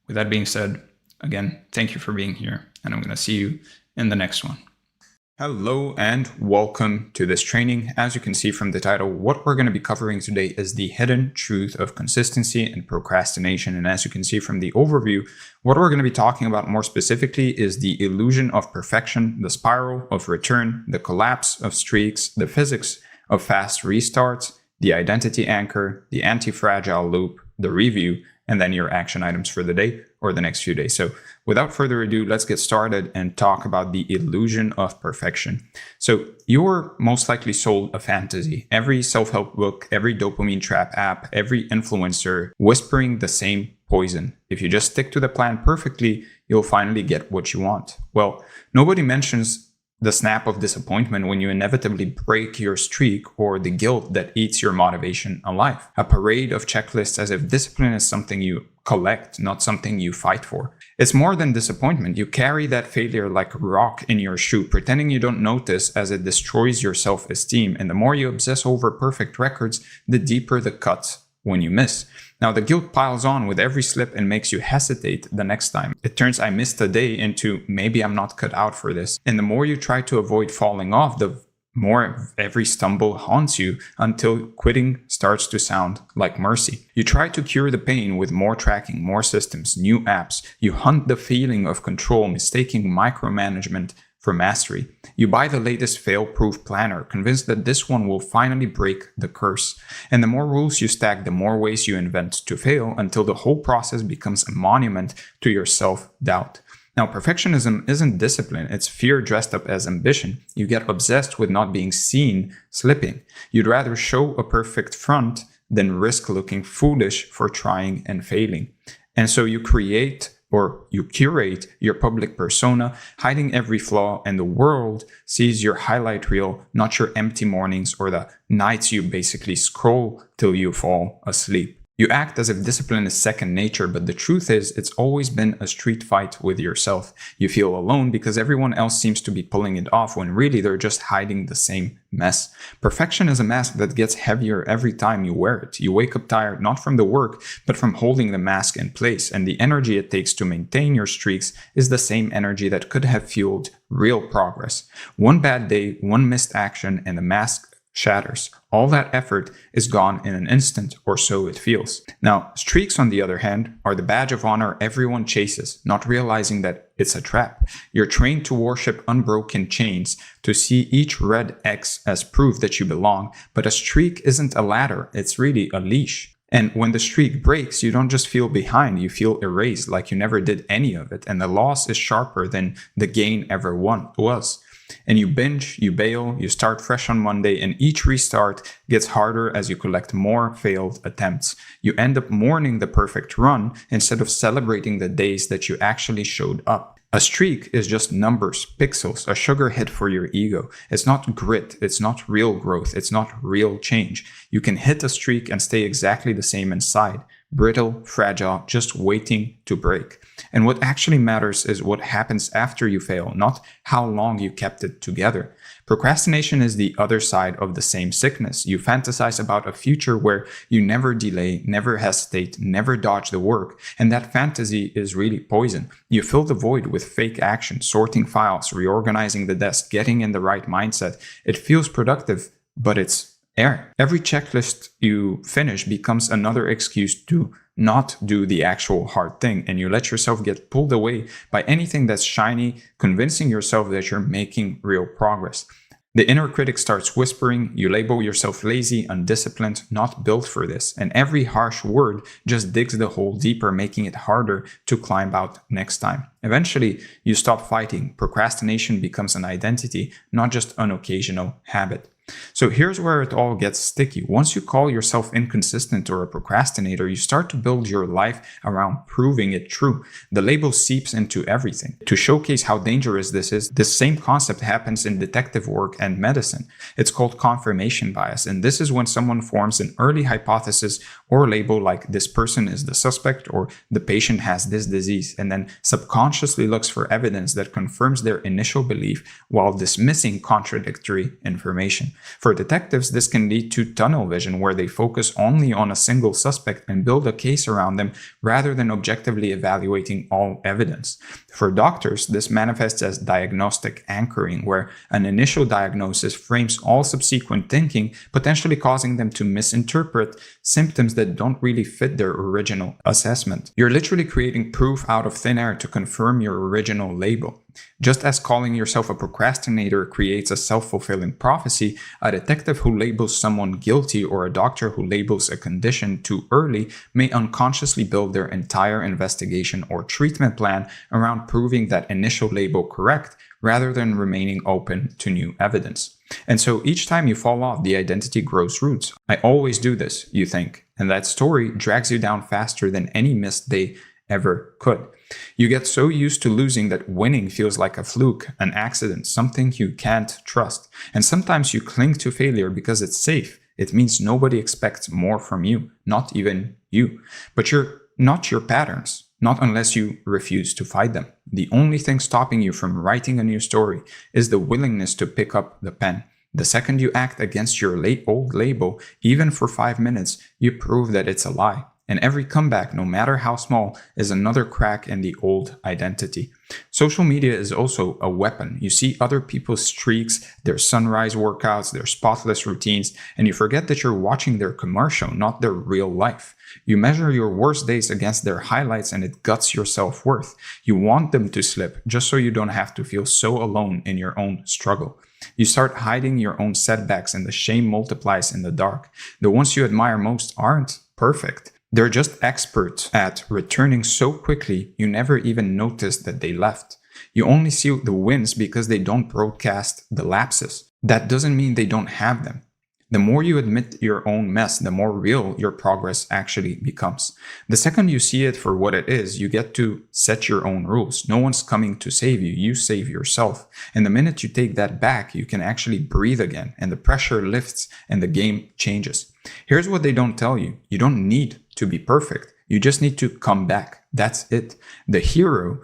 Speaker 1: With that being said, again, thank you for being here, and I'm going to see you in the next one. Hello and welcome to this training. As you can see from the title, what we're going to be covering today is the hidden truth of consistency and procrastination. And as you can see from the overview, what we're going to be talking about more specifically is the illusion of perfection, the spiral of return, the collapse of streaks, the physics of fast restarts, the identity anchor, the anti-fragile loop, the review, and then your action items for the day or the next few days. So without further ado, let's get started and talk about the illusion of perfection. So you're most likely sold a fantasy. Every self-help book, every dopamine trap app, every influencer whispering the same poison. If you just stick to the plan perfectly, you'll finally get what you want. Well, nobody mentions the snap of disappointment when you inevitably break your streak, or the guilt that eats your motivation alive. A parade of checklists as if discipline is something you collect, not something you fight for. It's more than disappointment. You carry that failure like a rock in your shoe, pretending you don't notice as it destroys your self-esteem. And the more you obsess over perfect records, the deeper the cuts when you miss. Now, the guilt piles on with every slip and makes you hesitate the next time. It turns "I missed a day" into "maybe I'm not cut out for this." And the more you try to avoid falling off, the more every stumble haunts you until quitting starts to sound like mercy. You try to cure the pain with more tracking, more systems, new apps. You hunt the feeling of control, mistaking micromanagement for mastery. You buy the latest fail-proof planner, convinced that this one will finally break the curse. And the more rules you stack, the more ways you invent to fail, until the whole process becomes a monument to your self-doubt. Now, perfectionism isn't discipline, it's fear dressed up as ambition. You get obsessed with not being seen slipping. You'd rather show a perfect front than risk looking foolish for trying and failing. And so you curate your public persona, hiding every flaw, and the world sees your highlight reel, not your empty mornings or the nights you basically scroll till you fall asleep. You act as if discipline is second nature, but the truth is it's always been a street fight with yourself. You feel alone because everyone else seems to be pulling it off when really they're just hiding the same mess. Perfection is a mask that gets heavier every time you wear it. You wake up tired not from the work, but from holding the mask in place, and the energy it takes to maintain your streaks is the same energy that could have fueled real progress. One bad day, one missed action, and the mask shatters. All that effort is gone in an instant, or so it feels. Now, streaks, on the other hand, are the badge of honor everyone chases, not realizing that it's a trap. You're trained to worship unbroken chains, to see each red X as proof that you belong, but a streak isn't a ladder, it's really a leash. And when the streak breaks, you don't just feel behind, you feel erased, like you never did any of it, and the loss is sharper than the gain ever was. And you binge, you bail, you start fresh on Monday, and each restart gets harder as you collect more failed attempts. You end up mourning the perfect run instead of celebrating the days that you actually showed up. A streak is just numbers, pixels, a sugar hit for your ego. It's not grit, it's not real growth, it's not real change. You can hit a streak and stay exactly the same inside. Brittle, fragile, just waiting to break. And what actually matters is what happens after you fail, not how long you kept it together. Procrastination is the other side of the same sickness. You fantasize about a future where you never delay, never hesitate, never dodge the work, and that fantasy is really poison. You fill the void with fake action, sorting files, reorganizing the desk, getting in the right mindset. It feels productive, but it's air. Every checklist you finish becomes another excuse to not do the actual hard thing, and you let yourself get pulled away by anything that's shiny, convincing yourself that you're making real progress. The inner critic starts whispering, you label yourself lazy, undisciplined, not built for this, and every harsh word just digs the hole deeper, making it harder to climb out next time. Eventually, you stop fighting. Procrastination becomes an identity, not just an occasional habit. So here's where it all gets sticky. Once you call yourself inconsistent or a procrastinator, you start to build your life around proving it true. The label seeps into everything. To showcase how dangerous this is, this same concept happens in detective work and medicine. It's called confirmation bias, and this is when someone forms an early hypothesis or label like this person is the suspect or the patient has this disease, and then subconsciously looks for evidence that confirms their initial belief while dismissing contradictory information. For detectives, this can lead to tunnel vision, where they focus only on a single suspect and build a case around them rather than objectively evaluating all evidence. For doctors, this manifests as diagnostic anchoring, where an initial diagnosis frames all subsequent thinking, potentially causing them to misinterpret symptoms that don't really fit their original assessment. You're literally creating proof out of thin air to confirm your original label. Just as calling yourself a procrastinator creates a self-fulfilling prophecy, a detective who labels someone guilty or a doctor who labels a condition too early may unconsciously build their entire investigation or treatment plan around proving that initial label correct rather than remaining open to new evidence. And so each time you fall off, the identity grows roots. I always do this, you think, and that story drags you down faster than any missed day ever could. You get so used to losing that winning feels like a fluke, an accident, something you can't trust. And sometimes you cling to failure because it's safe. It means nobody expects more from you, not even you. But you're not your patterns, not unless you refuse to fight them. The only thing stopping you from writing a new story is the willingness to pick up the pen. The second you act against your old label, even for 5 minutes, you prove that it's a lie. And every comeback, no matter how small, is another crack in the old identity. Social media is also a weapon. You see other people's streaks, their sunrise workouts, their spotless routines, and you forget that you're watching their commercial, not their real life. You measure your worst days against their highlights and it guts your self-worth. You want them to slip just so you don't have to feel so alone in your own struggle. You start hiding your own setbacks and the shame multiplies in the dark. The ones you admire most aren't perfect. They're just experts at returning so quickly you never even noticed that they left. You only see the wins because they don't broadcast the lapses. That doesn't mean they don't have them. The more you admit your own mess, the more real your progress actually becomes. The second you see it for what it is, you get to set your own rules. No one's coming to save you. You save yourself. And the minute you take that back, you can actually breathe again, and the pressure lifts and the game changes. Here's what they don't tell you. You don't need to be perfect. You just need to come back. That's it. The hero,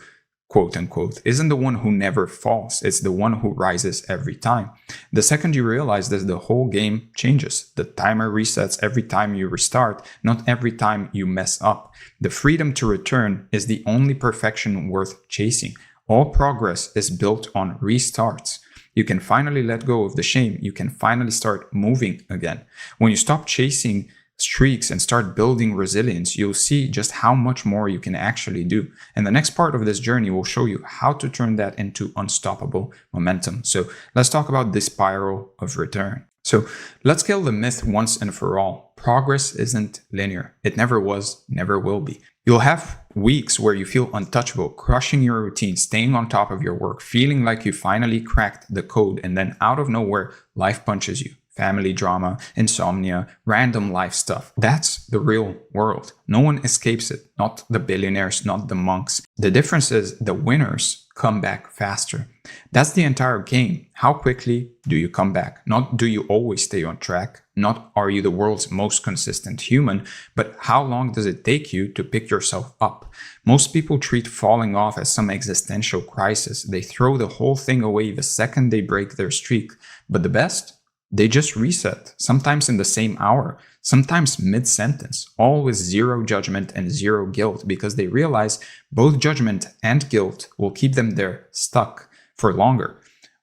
Speaker 1: quote unquote, isn't the one who never falls. It's the one who rises every time. The second you realize this, the whole game changes. The timer resets every time you restart, not every time you mess up. The freedom to return is the only perfection worth chasing. All progress is built on restarts. You can finally let go of the shame. You can finally start moving again. When you stop chasing streaks and start building resilience, you'll see just how much more you can actually do. And the next part of this journey will show you how to turn that into unstoppable momentum. So let's talk about the spiral of return. So let's kill the myth once and for all. Progress isn't linear. It never was, never will be. You'll have weeks where you feel untouchable, crushing your routine, staying on top of your work, feeling like you finally cracked the code, and then out of nowhere, life punches you. Family drama, insomnia, random life stuff. That's the real world. No one escapes it. Not the billionaires, not the monks. The difference is the winners come back faster. That's the entire game. How quickly do you come back? Not do you always stay on track? Not are you the world's most consistent human, but how long does it take you to pick yourself up? Most people treat falling off as some existential crisis. They throw the whole thing away the second they break their streak. But the best? They just reset, sometimes in the same hour, sometimes mid-sentence, all with zero judgment and zero guilt, because they realize both judgment and guilt will keep them there stuck for longer.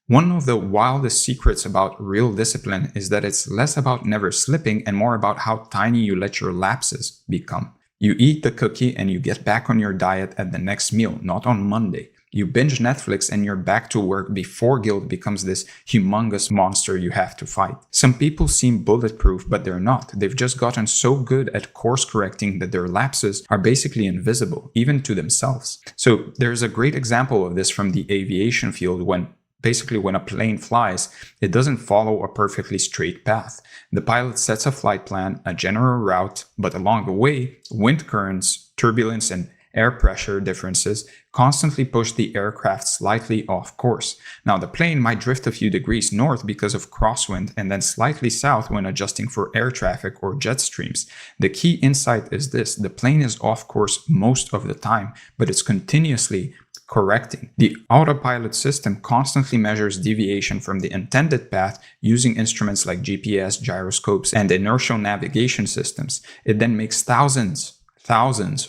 Speaker 1: One of the wildest secrets about real discipline is that it's less about never slipping and more about how tiny you let your lapses become. You eat the cookie and you get back on your diet at the next meal, not on Monday. You binge Netflix and you're back to work before guilt becomes this humongous monster you have to fight. Some people seem bulletproof, but they're not. They've just gotten so good at course correcting that their lapses are basically invisible, even to themselves. So there's a great example of this from the aviation field when a plane flies, it doesn't follow a perfectly straight path. The pilot sets a flight plan, a general route, but along the way, wind currents, turbulence, and air pressure differences constantly push the aircraft slightly off course. Now, the plane might drift a few degrees north because of crosswind and then slightly south when adjusting for air traffic or jet streams. The key insight is this: the plane is off course most of the time, but it's continuously correcting. The autopilot system constantly measures deviation from the intended path using instruments like GPS, gyroscopes, and inertial navigation systems. It then makes thousands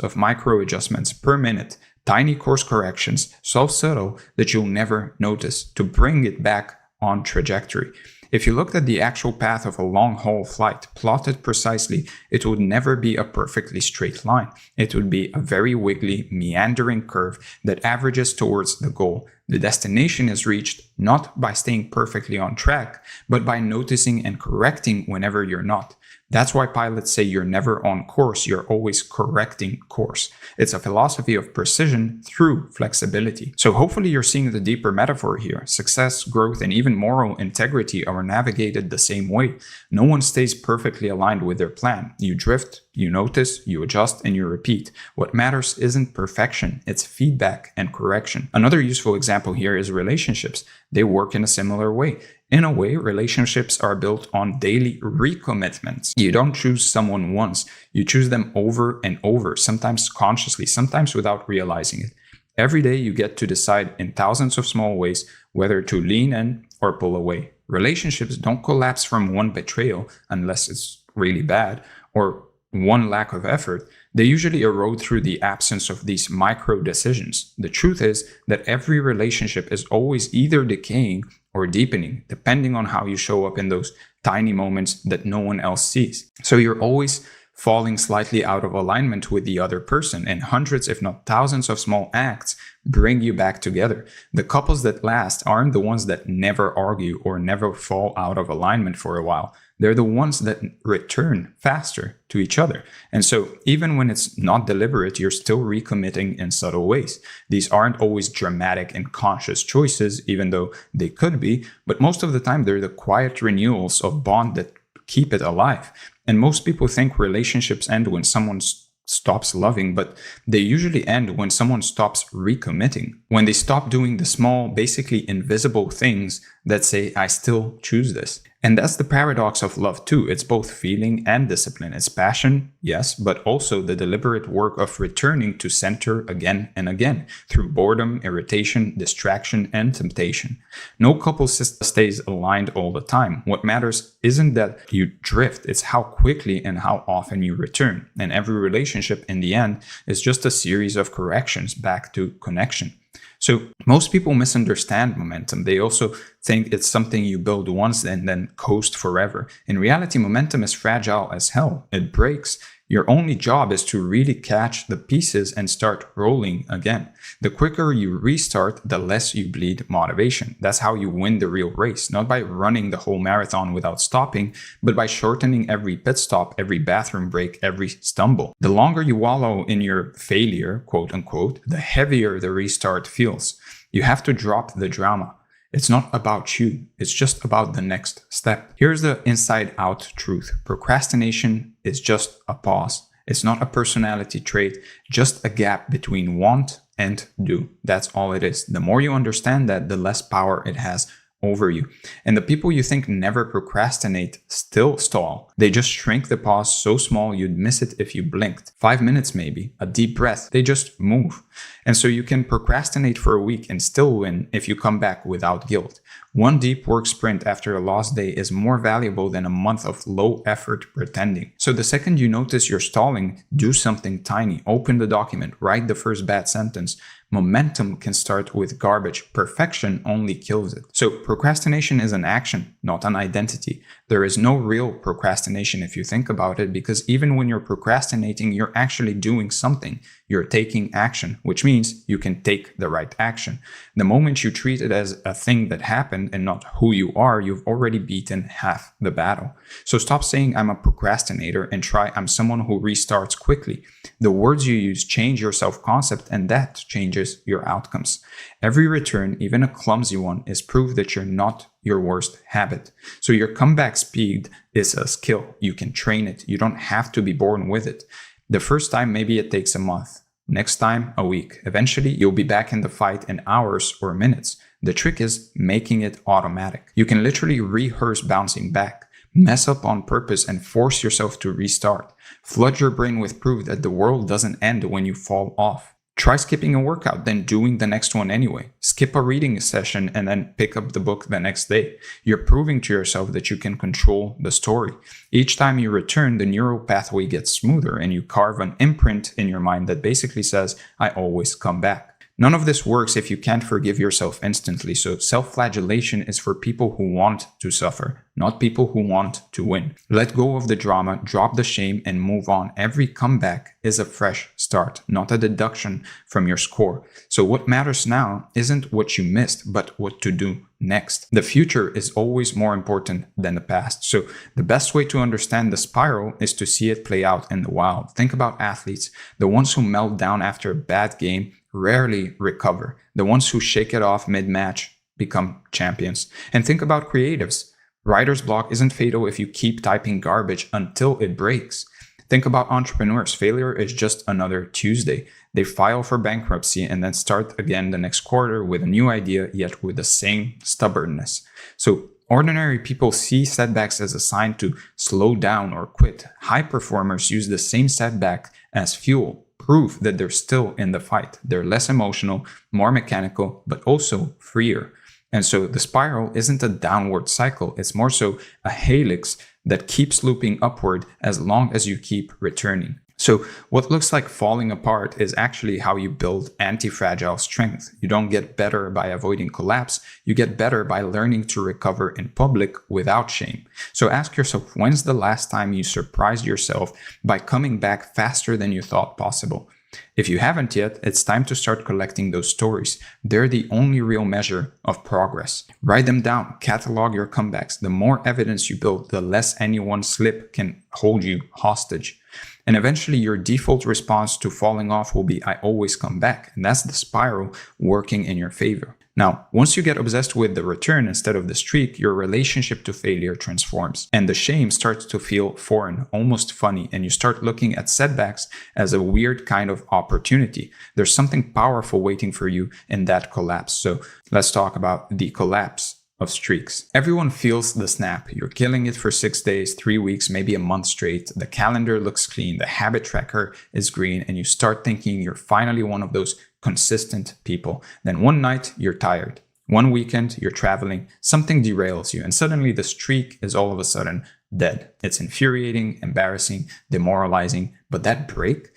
Speaker 1: of micro adjustments per minute, tiny course corrections, so subtle that you'll never notice, to bring it back on trajectory. If you looked at the actual path of a long-haul flight, plotted precisely, it would never be a perfectly straight line. It would be a very wiggly, meandering curve that averages towards the goal. The destination is reached not by staying perfectly on track, but by noticing and correcting whenever you're not. That's why pilots say you're never on course, you're always correcting course. It's a philosophy of precision through flexibility. So hopefully you're seeing the deeper metaphor here. Success, growth, and even moral integrity are navigated the same way. No one stays perfectly aligned with their plan. You drift, you notice, you adjust, and you repeat. What matters isn't perfection, it's feedback and correction. Another useful example here is relationships. They work in a similar way. In a way, relationships are built on daily recommitments. You don't choose someone once, you choose them over and over, sometimes consciously, sometimes without realizing it. Every day you get to decide in thousands of small ways whether to lean in or pull away. Relationships don't collapse from one betrayal, unless it's really bad, or one lack of effort. They usually erode through the absence of these micro decisions. The truth is that every relationship is always either decaying or deepening, depending on how you show up in those tiny moments that no one else sees. So you're always falling slightly out of alignment with the other person, and hundreds, if not thousands, of small acts bring you back together. The couples that last aren't the ones that never argue or never fall out of alignment for a while. They're the ones that return faster to each other. And so even when it's not deliberate, you're still recommitting in subtle ways. These aren't always dramatic and conscious choices, even though they could be, but most of the time they're the quiet renewals of bond that keep it alive. And most people think relationships end when someone stops loving, but they usually end when someone stops recommitting, when they stop doing the small, basically invisible things that say, I still choose this. And that's the paradox of love too. It's both feeling and discipline. It's passion, yes, but also the deliberate work of returning to center again and again through boredom, irritation, distraction, and temptation. No couple stays aligned all the time. What matters isn't that you drift, it's how quickly and how often you return. And every relationship in the end is just a series of corrections back to connection. So most people misunderstand momentum. They also think it's something you build once and then coast forever. In reality, momentum is fragile as hell. It breaks. Your only job is to really catch the pieces and start rolling again. The quicker you restart, the less you bleed motivation. That's how you win the real race, not by running the whole marathon without stopping, but by shortening every pit stop, every bathroom break, every stumble. The longer you wallow in your failure, quote unquote, the heavier the restart feels. You have to drop the drama. It's not about you. It's just about the next step. Here's the inside out truth. Procrastination is just a pause. It's not a personality trait, just a gap between want and do. That's all it is. The more you understand that, the less power it has over you. And the people you think never procrastinate still stall. They just shrink the pause so small you'd miss it if you blinked. 5 minutes maybe, a deep breath. They just move. And so you can procrastinate for a week and still win if you come back without guilt. One deep work sprint after a lost day is more valuable than a month of low effort pretending. So the second you notice you're stalling, do something tiny. Open the document, write the first bad sentence. Momentum can start with garbage. Perfection only kills it. So procrastination is an action, not an identity. There is no real procrastination if you think about it, because even when you're procrastinating, you're actually doing something. You're taking action, which means you can take the right action. The moment you treat it as a thing that happened and not who you are, you've already beaten half the battle. So stop saying I'm a procrastinator and try I'm someone who restarts quickly. The words you use change your self-concept, and that changes your outcomes. Every return, even a clumsy one, is proof that you're not your worst habit. So your comeback speed is a skill. You can train it. You don't have to be born with it. The first time, maybe it takes a month. Next time, a week. Eventually, you'll be back in the fight in hours or minutes. The trick is making it automatic. You can literally rehearse bouncing back. Mess up on purpose and force yourself to restart. Flood your brain with proof that the world doesn't end when you fall off. Try skipping a workout, then doing the next one anyway. Skip a reading session and then pick up the book the next day. You're proving to yourself that you can control the story. Each time you return, the neural pathway gets smoother and you carve an imprint in your mind that basically says, I always come back. None of this works if you can't forgive yourself instantly, so self-flagellation is for people who want to suffer, not people who want to win. Let go of the drama, drop the shame, and move on. Every comeback is a fresh start, not a deduction from your score. So what matters now isn't what you missed, but what to do next. The future is always more important than the past. So the best way to understand the spiral is to see it play out in the wild. Think about athletes. The ones who melt down after a bad game rarely recover. The ones who shake it off mid-match become champions. And think about creatives. Writer's block isn't fatal if you keep typing garbage until it breaks. Think about entrepreneurs. Failure is just another Tuesday. They file for bankruptcy and then start again the next quarter with a new idea, yet with the same stubbornness. So ordinary people see setbacks as a sign to slow down or quit. High performers use the same setback as fuel. Proof that they're still in the fight. They're less emotional, more mechanical, but also freer. And so the spiral isn't a downward cycle. It's more so a helix that keeps looping upward as long as you keep returning. So what looks like falling apart is actually how you build anti-fragile strength. You don't get better by avoiding collapse. You get better by learning to recover in public without shame. So ask yourself, when's the last time you surprised yourself by coming back faster than you thought possible? If you haven't yet, it's time to start collecting those stories. They're the only real measure of progress. Write them down, catalog your comebacks. The more evidence you build, the less any one slip can hold you hostage. And eventually your default response to falling off will be, I always come back. And that's the spiral working in your favor. Now, once you get obsessed with the return instead of the streak, your relationship to failure transforms. And the shame starts to feel foreign, almost funny, and you start looking at setbacks as a weird kind of opportunity. There's something powerful waiting for you in that collapse. So let's talk about the collapse of streaks. Everyone feels the snap. You're killing it for 6 days, 3 weeks, maybe a month straight. The calendar looks clean, the habit tracker is green, and you start thinking you're finally one of those consistent people. Then one night, you're tired. One weekend, you're traveling, something derails you, and suddenly the streak is all of a sudden dead. It's infuriating, embarrassing, demoralizing, but that break,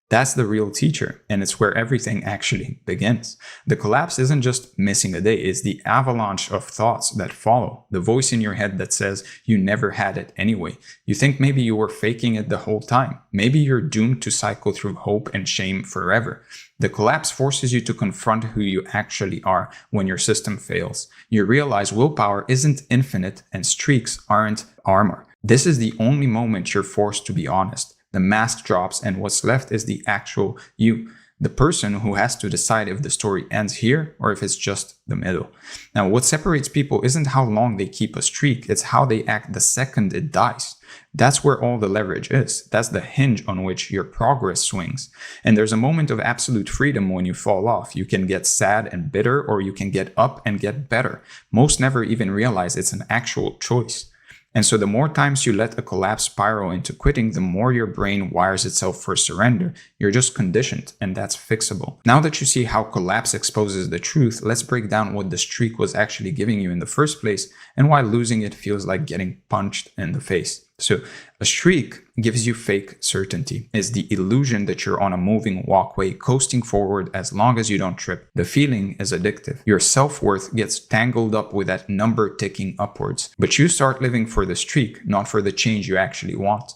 Speaker 1: that's the real teacher, and it's where everything actually begins. The collapse isn't just missing a day, it's the avalanche of thoughts that follow. The voice in your head that says you never had it anyway. You think maybe you were faking it the whole time. Maybe you're doomed to cycle through hope and shame forever. The collapse forces you to confront who you actually are when your system fails. You realize willpower isn't infinite and streaks aren't armor. This is the only moment you're forced to be honest. The mask drops and what's left is the actual you. the person who has to decide if the story ends here or if it's just the middle. Now, what separates people isn't how long they keep a streak, it's how they act the second it dies. That's where all the leverage is. That's the hinge on which your progress swings. And there's a moment of absolute freedom when you fall off. You can get sad and bitter, or you can get up and get better. Most never even realize it's an actual choice. And so the more times you let a collapse spiral into quitting, the more your brain wires itself for surrender. You're just conditioned, and that's fixable. Now that you see how collapse exposes the truth, let's break down what the streak was actually giving you in the first place and why losing it feels like getting punched in the face. So a streak gives you fake certainty. It's the illusion that you're on a moving walkway, coasting forward as long as you don't trip. The feeling is addictive. Your self-worth gets tangled up with that number ticking upwards. But you start living for the streak, not for the change you actually want.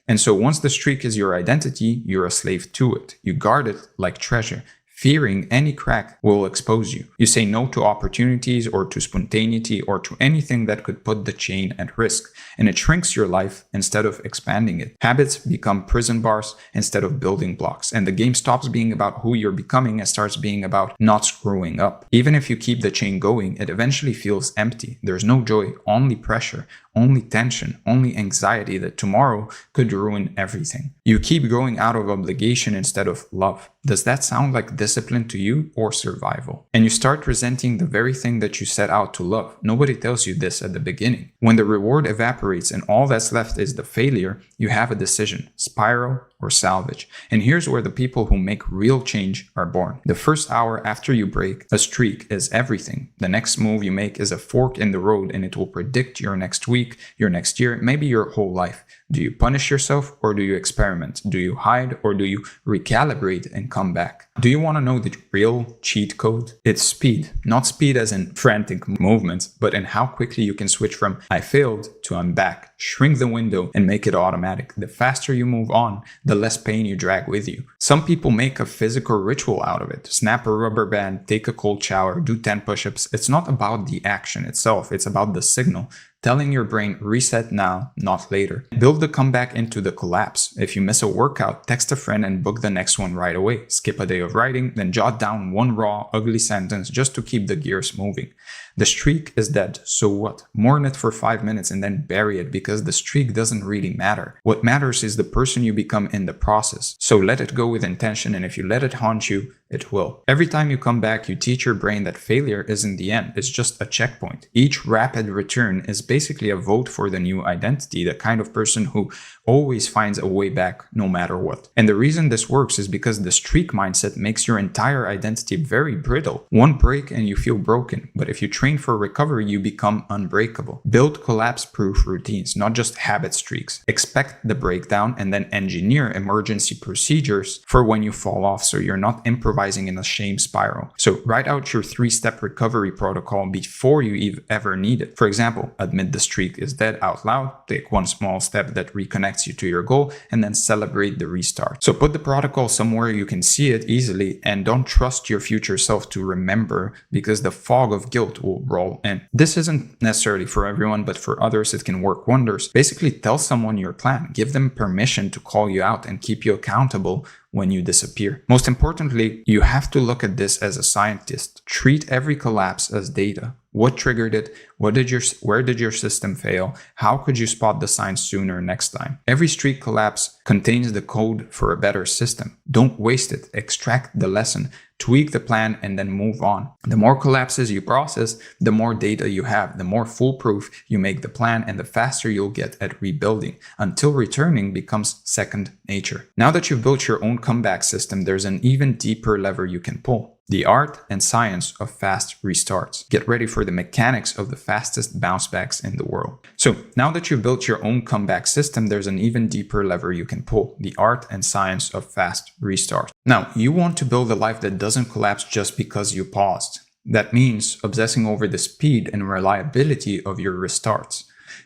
Speaker 1: And so once the streak is your identity, you're a slave to it. You guard it like treasure, fearing any crack will expose you. You say no to opportunities or to spontaneity or to anything that could put the chain at risk, and it shrinks your life instead of expanding it. Habits become prison bars instead of building blocks, and the game stops being about who you're becoming and starts being about not screwing up. Even if you keep the chain going, it eventually feels empty. There's no joy, only pressure, only tension, only anxiety that tomorrow could ruin everything. You keep growing out of obligation instead of love. Does that sound like discipline to you or survival? And you start resenting the very thing that you set out to love. Nobody tells you this at the beginning. When the reward evaporates and all that's left is the failure, you have a decision: spiral or salvage. And here's where the people who make real change are born. The first hour after you break a streak is everything. The next move you make is a fork in the road, and it will predict your next week, your next year, maybe your whole life. Do you punish yourself or do you experiment? Do you hide or do you recalibrate and come back? Do you want to know the real cheat code? It's speed. Not speed as in frantic movements, but in how quickly you can switch from "I failed" to "I'm back." Shrink the window and make it automatic. The faster you move on, the less pain you drag with you. Some people make a physical ritual out of it. Snap a rubber band, take a cold shower, do 10 push-ups. It's not about the action itself. It's about the signal, telling your brain reset now, not later. Build the comeback into the collapse. If you miss a workout, text a friend and book the next one right away. Skip a day of writing, then jot down one raw, ugly sentence just to keep the gears moving. The streak is dead, so what? Mourn it for 5 minutes and then bury it, because the streak doesn't really matter. What matters is the person you become in the process. So let it go with intention, and if you let it haunt you, it will. Every time you come back, you teach your brain that failure isn't the end, it's just a checkpoint. Each rapid return is basically a vote for the new identity, the kind of person who always finds a way back no matter what. And the reason this works is because the streak mindset makes your entire identity very brittle. One break and you feel broken, but if you train for recovery, you become unbreakable. Build collapse-proof routines, not just habit streaks. Expect the breakdown and then engineer emergency procedures for when you fall off, so you're not improvising in a shame spiral. So write out your 3-step recovery protocol before you ever need it. For example, admit the streak is dead out loud, take one small step that reconnects you to your goal, and then celebrate the restart. So put the protocol somewhere you can see it easily, and don't trust your future self to remember, because the fog of guilt will roll in. This isn't necessarily for everyone, but for others it can work wonders. Basically, tell someone your plan, give them permission to call you out and keep you accountable when you disappear. Most importantly, you have to look at this as a scientist. Treat every collapse as data. What triggered it? Where did your system fail? How could you spot the signs sooner next time? Every streak collapse contains the code for a better system. Don't waste it. Extract the lesson, tweak the plan, and then move on. The more collapses you process, the more data you have, the more foolproof you make the plan, and the faster you'll get at rebuilding, until returning becomes second nature. Now that you've built your own comeback system, there's an even deeper lever you can pull: the art and science of fast restarts. Get ready for the mechanics of the fastest bounce backs in the world. So now that you've built your own comeback system, there's an even deeper lever you can pull: the art and science of fast restarts. Now, you want to build a life that doesn't collapse just because you paused. That means obsessing over the speed and reliability of your restarts.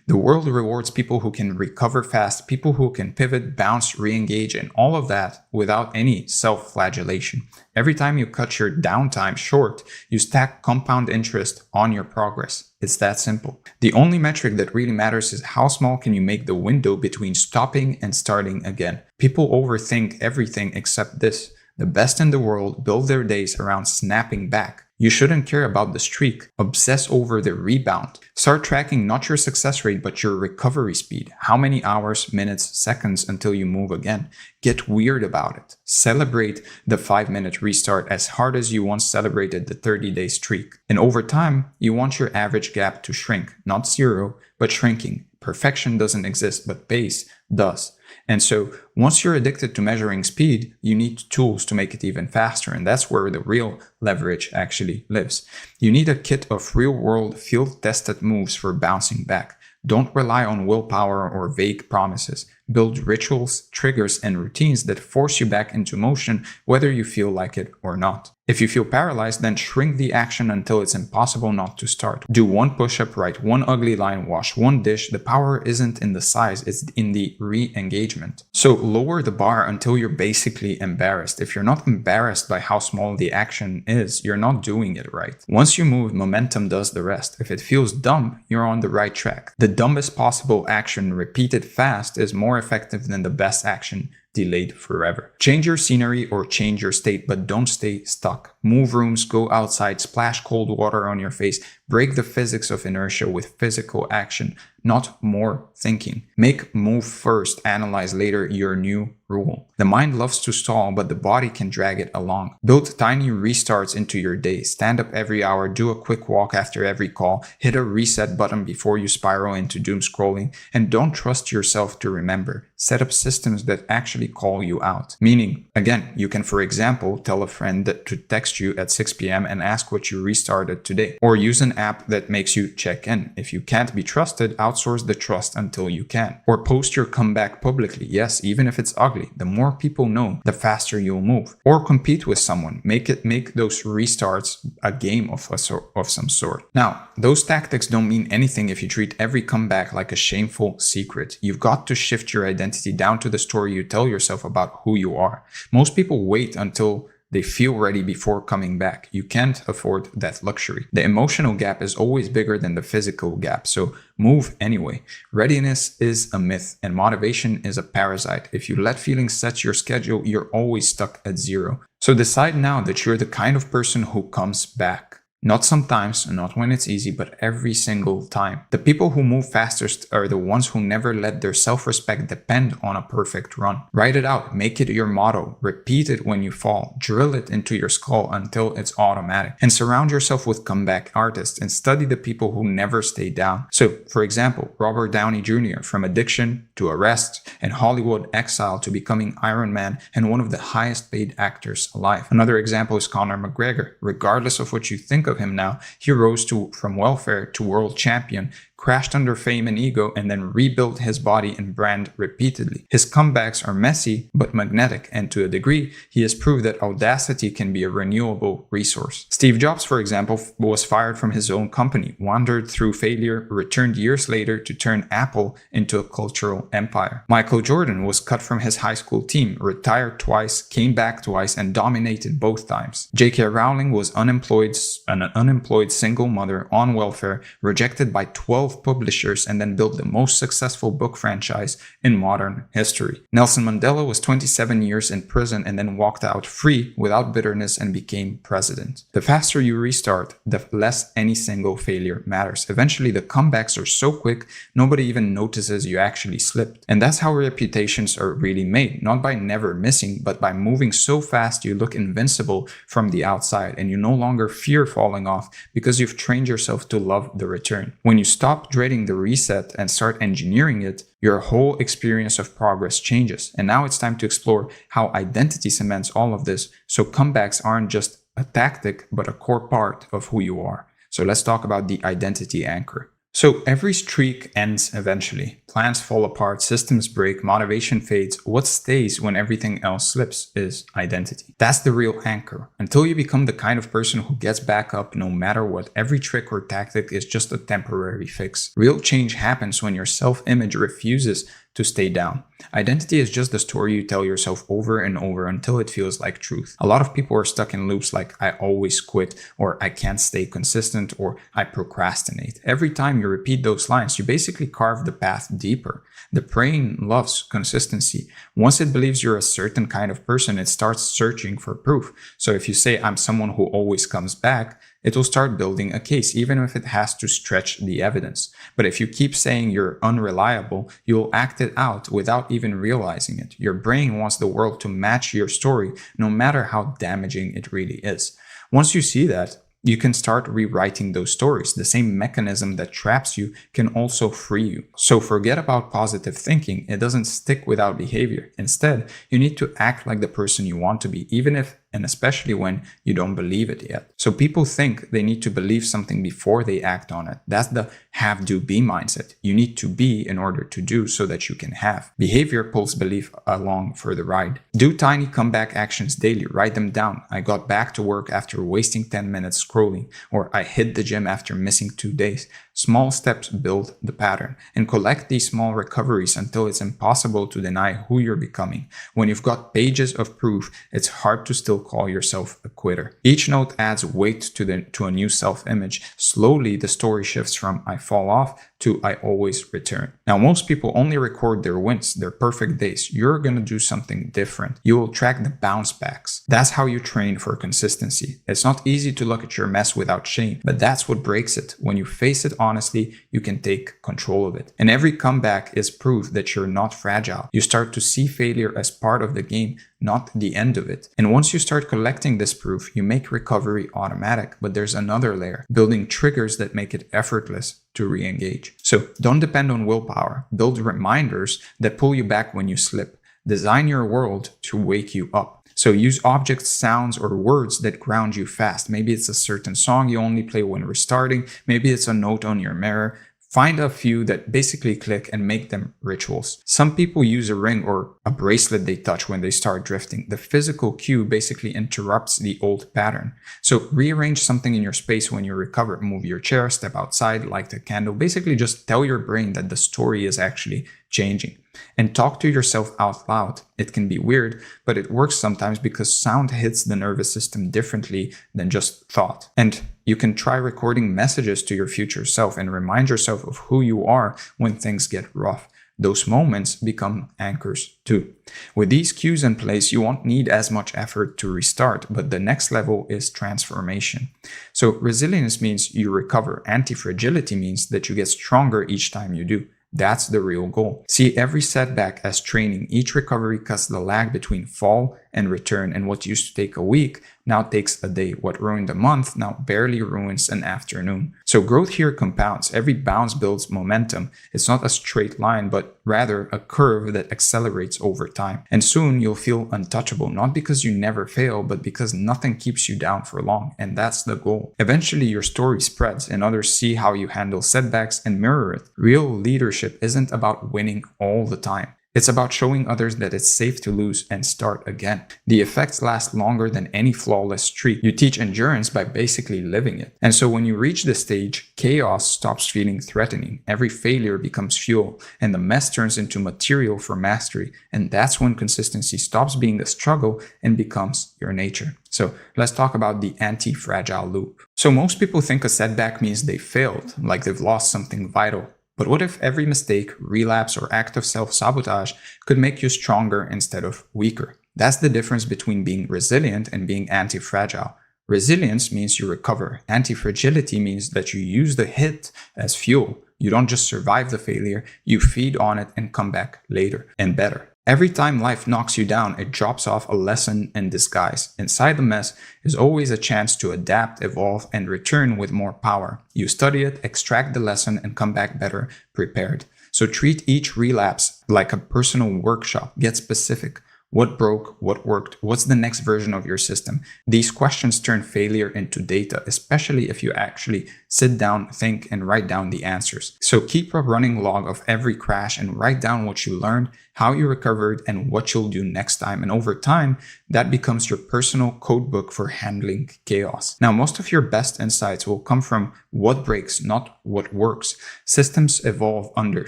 Speaker 1: The world rewards people who can recover fast, people who can pivot, bounce, re-engage, and all of that without any self-flagellation. Every time you cut your downtime short, you stack compound interest on your progress. It's that simple. The only metric that really matters is how small can you make the window between stopping and starting again. People overthink everything except this. The best in the world build their days around snapping back. You shouldn't care about the streak. Obsess over the rebound. Start tracking not your success rate, but your recovery speed. How many hours, minutes, seconds until you move again. Get weird about it. Celebrate the 5-minute restart as hard as you once celebrated the 30-day streak. And over time, you want your average gap to shrink. Not zero, but shrinking. Perfection doesn't exist, but pace does. And so once you're addicted to measuring speed, you need tools to make it even faster. And that's where the real leverage actually lives. You need a kit of real-world, field-tested moves for bouncing back. Don't rely on willpower or vague promises. Build rituals, triggers, and routines that force you back into motion, whether you feel like it or not. If you feel paralyzed, then shrink the action until it's impossible not to start. Do one push-up, write one ugly line, wash one dish. The power isn't in the size, it's in the re-engagement. So lower the bar until you're basically embarrassed. If you're not embarrassed by how small the action is, you're not doing it right. Once you move, momentum does the rest. If it feels dumb, you're on the right track. The dumbest possible action repeated fast is more effective than the best action delayed forever. Change your scenery or change your state, but don't stay stuck. Move rooms, go outside, splash cold water on your face, break the physics of inertia with physical action, not more thinking. Make move first, analyze later your new rule. The mind loves to stall, but the body can drag it along. Build tiny restarts into your day. Stand up every hour, do a quick walk after every call, hit a reset button before you spiral into doom scrolling, and don't trust yourself to remember. Set up systems that actually call you out. Meaning, again, you can, for example, tell a friend to text you at 6 p.m. and ask what you restarted today. Or use an app that makes you check in. If you can't be trusted, outsource the trust until you can. Or post your comeback publicly. Yes, even if it's ugly. The more people know, the faster you'll move. Or compete with someone. Make those restarts a game of some sort. Now, those tactics don't mean anything if you treat every comeback like a shameful secret. You've got to shift your identity down to the story you tell yourself about who you are. Most people wait until they feel ready before coming back. You can't afford that luxury. The emotional gap is always bigger than the physical gap, so move anyway. Readiness is a myth and motivation is a parasite. If you let feelings set your schedule, you're always stuck at zero. So decide now that you're the kind of person who comes back. Not sometimes, not when it's easy, but every single time. The people who move fastest are the ones who never let their self-respect depend on a perfect run. Write it out, make it your motto, repeat it when you fall, drill it into your skull until it's automatic, and surround yourself with comeback artists and study the people who never stay down. So, for example, Robert Downey Jr., from addiction to arrest and Hollywood exile to becoming Iron Man and one of the highest paid actors alive. Another example is Conor McGregor. Regardless of what you think of him now, he rose from welfare to world champion, crashed under fame and ego, and then rebuilt his body and brand repeatedly. His comebacks are messy but magnetic, and to a degree, he has proved that audacity can be a renewable resource. Steve Jobs, for example, was fired from his own company, wandered through failure, returned years later to turn Apple into a cultural empire. Michael Jordan was cut from his high school team, retired twice, came back twice, and dominated both times. J.K. Rowling was an unemployed single mother on welfare, rejected by 12 publishers, and then built the most successful book franchise in modern history. Nelson Mandela was 27 years in prison and then walked out free without bitterness and became president. The faster you restart, the less any single failure matters. Eventually, the comebacks are so quick, nobody even notices you actually slipped. And that's how reputations are really made, not by never missing, but by moving so fast you look invincible from the outside and you no longer fear falling off because you've trained yourself to love the return. When you stop dreading the reset and start engineering it, your whole experience of progress changes. And now it's time to explore how identity cements all of this, so comebacks aren't just a tactic, but a core part of who you are. So let's talk about the identity anchor. So every streak ends eventually. Plans fall apart, systems break, motivation fades. What stays when everything else slips is identity. That's the real anchor. Until you become the kind of person who gets back up no matter what, every trick or tactic is just a temporary fix. Real change happens when your self-image refuses to stay down. Identity is just the story you tell yourself over and over until it feels like truth. A lot of people are stuck in loops like I always quit, or I can't stay consistent, or I procrastinate. Every time you repeat those lines, you basically carve the path deeper. The brain loves consistency. Once it believes you're a certain kind of person, it starts searching for proof. So if you say I'm someone who always comes back, it will start building a case, even if it has to stretch the evidence. But if you keep saying you're unreliable, you'll act it out without even realizing it. Your brain wants the world to match your story, no matter how damaging it really is. Once you see that, you can start rewriting those stories. The same mechanism that traps you can also free you. So forget about positive thinking. It doesn't stick without behavior. Instead, you need to act like the person you want to be, even if and especially when you don't believe it yet. So people think they need to believe something before they act on it. That's the have, do, be mindset. You need to be in order to do so that you can have. Behavior pulls belief along for the ride. Do tiny comeback actions daily. Write them down. I got back to work after wasting 10 minutes scrolling, or I hit the gym after missing 2 days. Small steps build the pattern, and collect these small recoveries until it's impossible to deny who you're becoming. When you've got pages of proof, it's hard to still call yourself a quitter. Each note adds weight to a new self-image. Slowly, the story shifts from I fall off to I always return. Now, most people only record their wins, their perfect days. You're going to do something different. You will track the bounce backs. That's how you train for consistency. It's not easy to look at your mess without shame, but that's what breaks it. When you face it honestly, you can take control of it. And every comeback is proof that you're not fragile. You start to see failure as part of the game, not the end of it. And once you start collecting this proof, you make recovery automatic. But there's another layer, building triggers that make it effortless to re-engage. So don't depend on willpower. Build reminders that pull you back when you slip. Design your world to wake you up. So use objects, sounds, or words that ground you fast. Maybe it's a certain song you only play when restarting. Maybe it's a note on your mirror. Find a few that basically click and make them rituals. Some people use a ring or a bracelet they touch when they start drifting. The physical cue basically interrupts the old pattern. So rearrange something in your space when you recover. Move your chair, step outside, light a candle. Basically just tell your brain that the story is actually changing. And talk to yourself out loud. It can be weird, but it works sometimes because sound hits the nervous system differently than just thought. And you can try recording messages to your future self and remind yourself of who you are when things get rough. Those moments become anchors too. With these cues in place, you won't need as much effort to restart, but the next level is transformation. So resilience means you recover. Anti-fragility means that you get stronger each time you do. That's the real goal. See every setback as training. Each recovery cuts the lag between fall and return, and what used to take a week now takes a day. What ruined a month now barely ruins an afternoon. So growth here compounds. Every bounce builds momentum. It's not a straight line, but rather a curve that accelerates over time. And soon you'll feel untouchable, not because you never fail, but because nothing keeps you down for long. And that's the goal. Eventually your story spreads and others see how you handle setbacks and mirror it. Real leadership isn't about winning all the time. It's about showing others that it's safe to lose and start again. The effects last longer than any flawless streak. You teach endurance by basically living it. And so when you reach this stage, chaos stops feeling threatening. Every failure becomes fuel, and the mess turns into material for mastery. And that's when consistency stops being a struggle and becomes your nature. So let's talk about the anti-fragile loop. So most people think a setback means they failed, like they've lost something vital. But what if every mistake, relapse, or act of self-sabotage could make you stronger instead of weaker? That's the difference between being resilient and being anti-fragile. Resilience means you recover. Anti-fragility means that you use the hit as fuel. You don't just survive the failure, you feed on it and come back later and better. Every time life knocks you down, it drops off a lesson in disguise. Inside the mess is always a chance to adapt, evolve, and return with more power. You study it, extract the lesson, and come back better prepared. So treat each relapse like a personal workshop. Get specific. What broke? What worked? What's the next version of your system? These questions turn failure into data, especially if you actually sit down, think, and write down the answers. So keep a running log of every crash and write down what you learned, how you recovered, and what you'll do next time. And over time, that becomes your personal code book for handling chaos. Now, most of your best insights will come from what breaks, not what works. Systems evolve under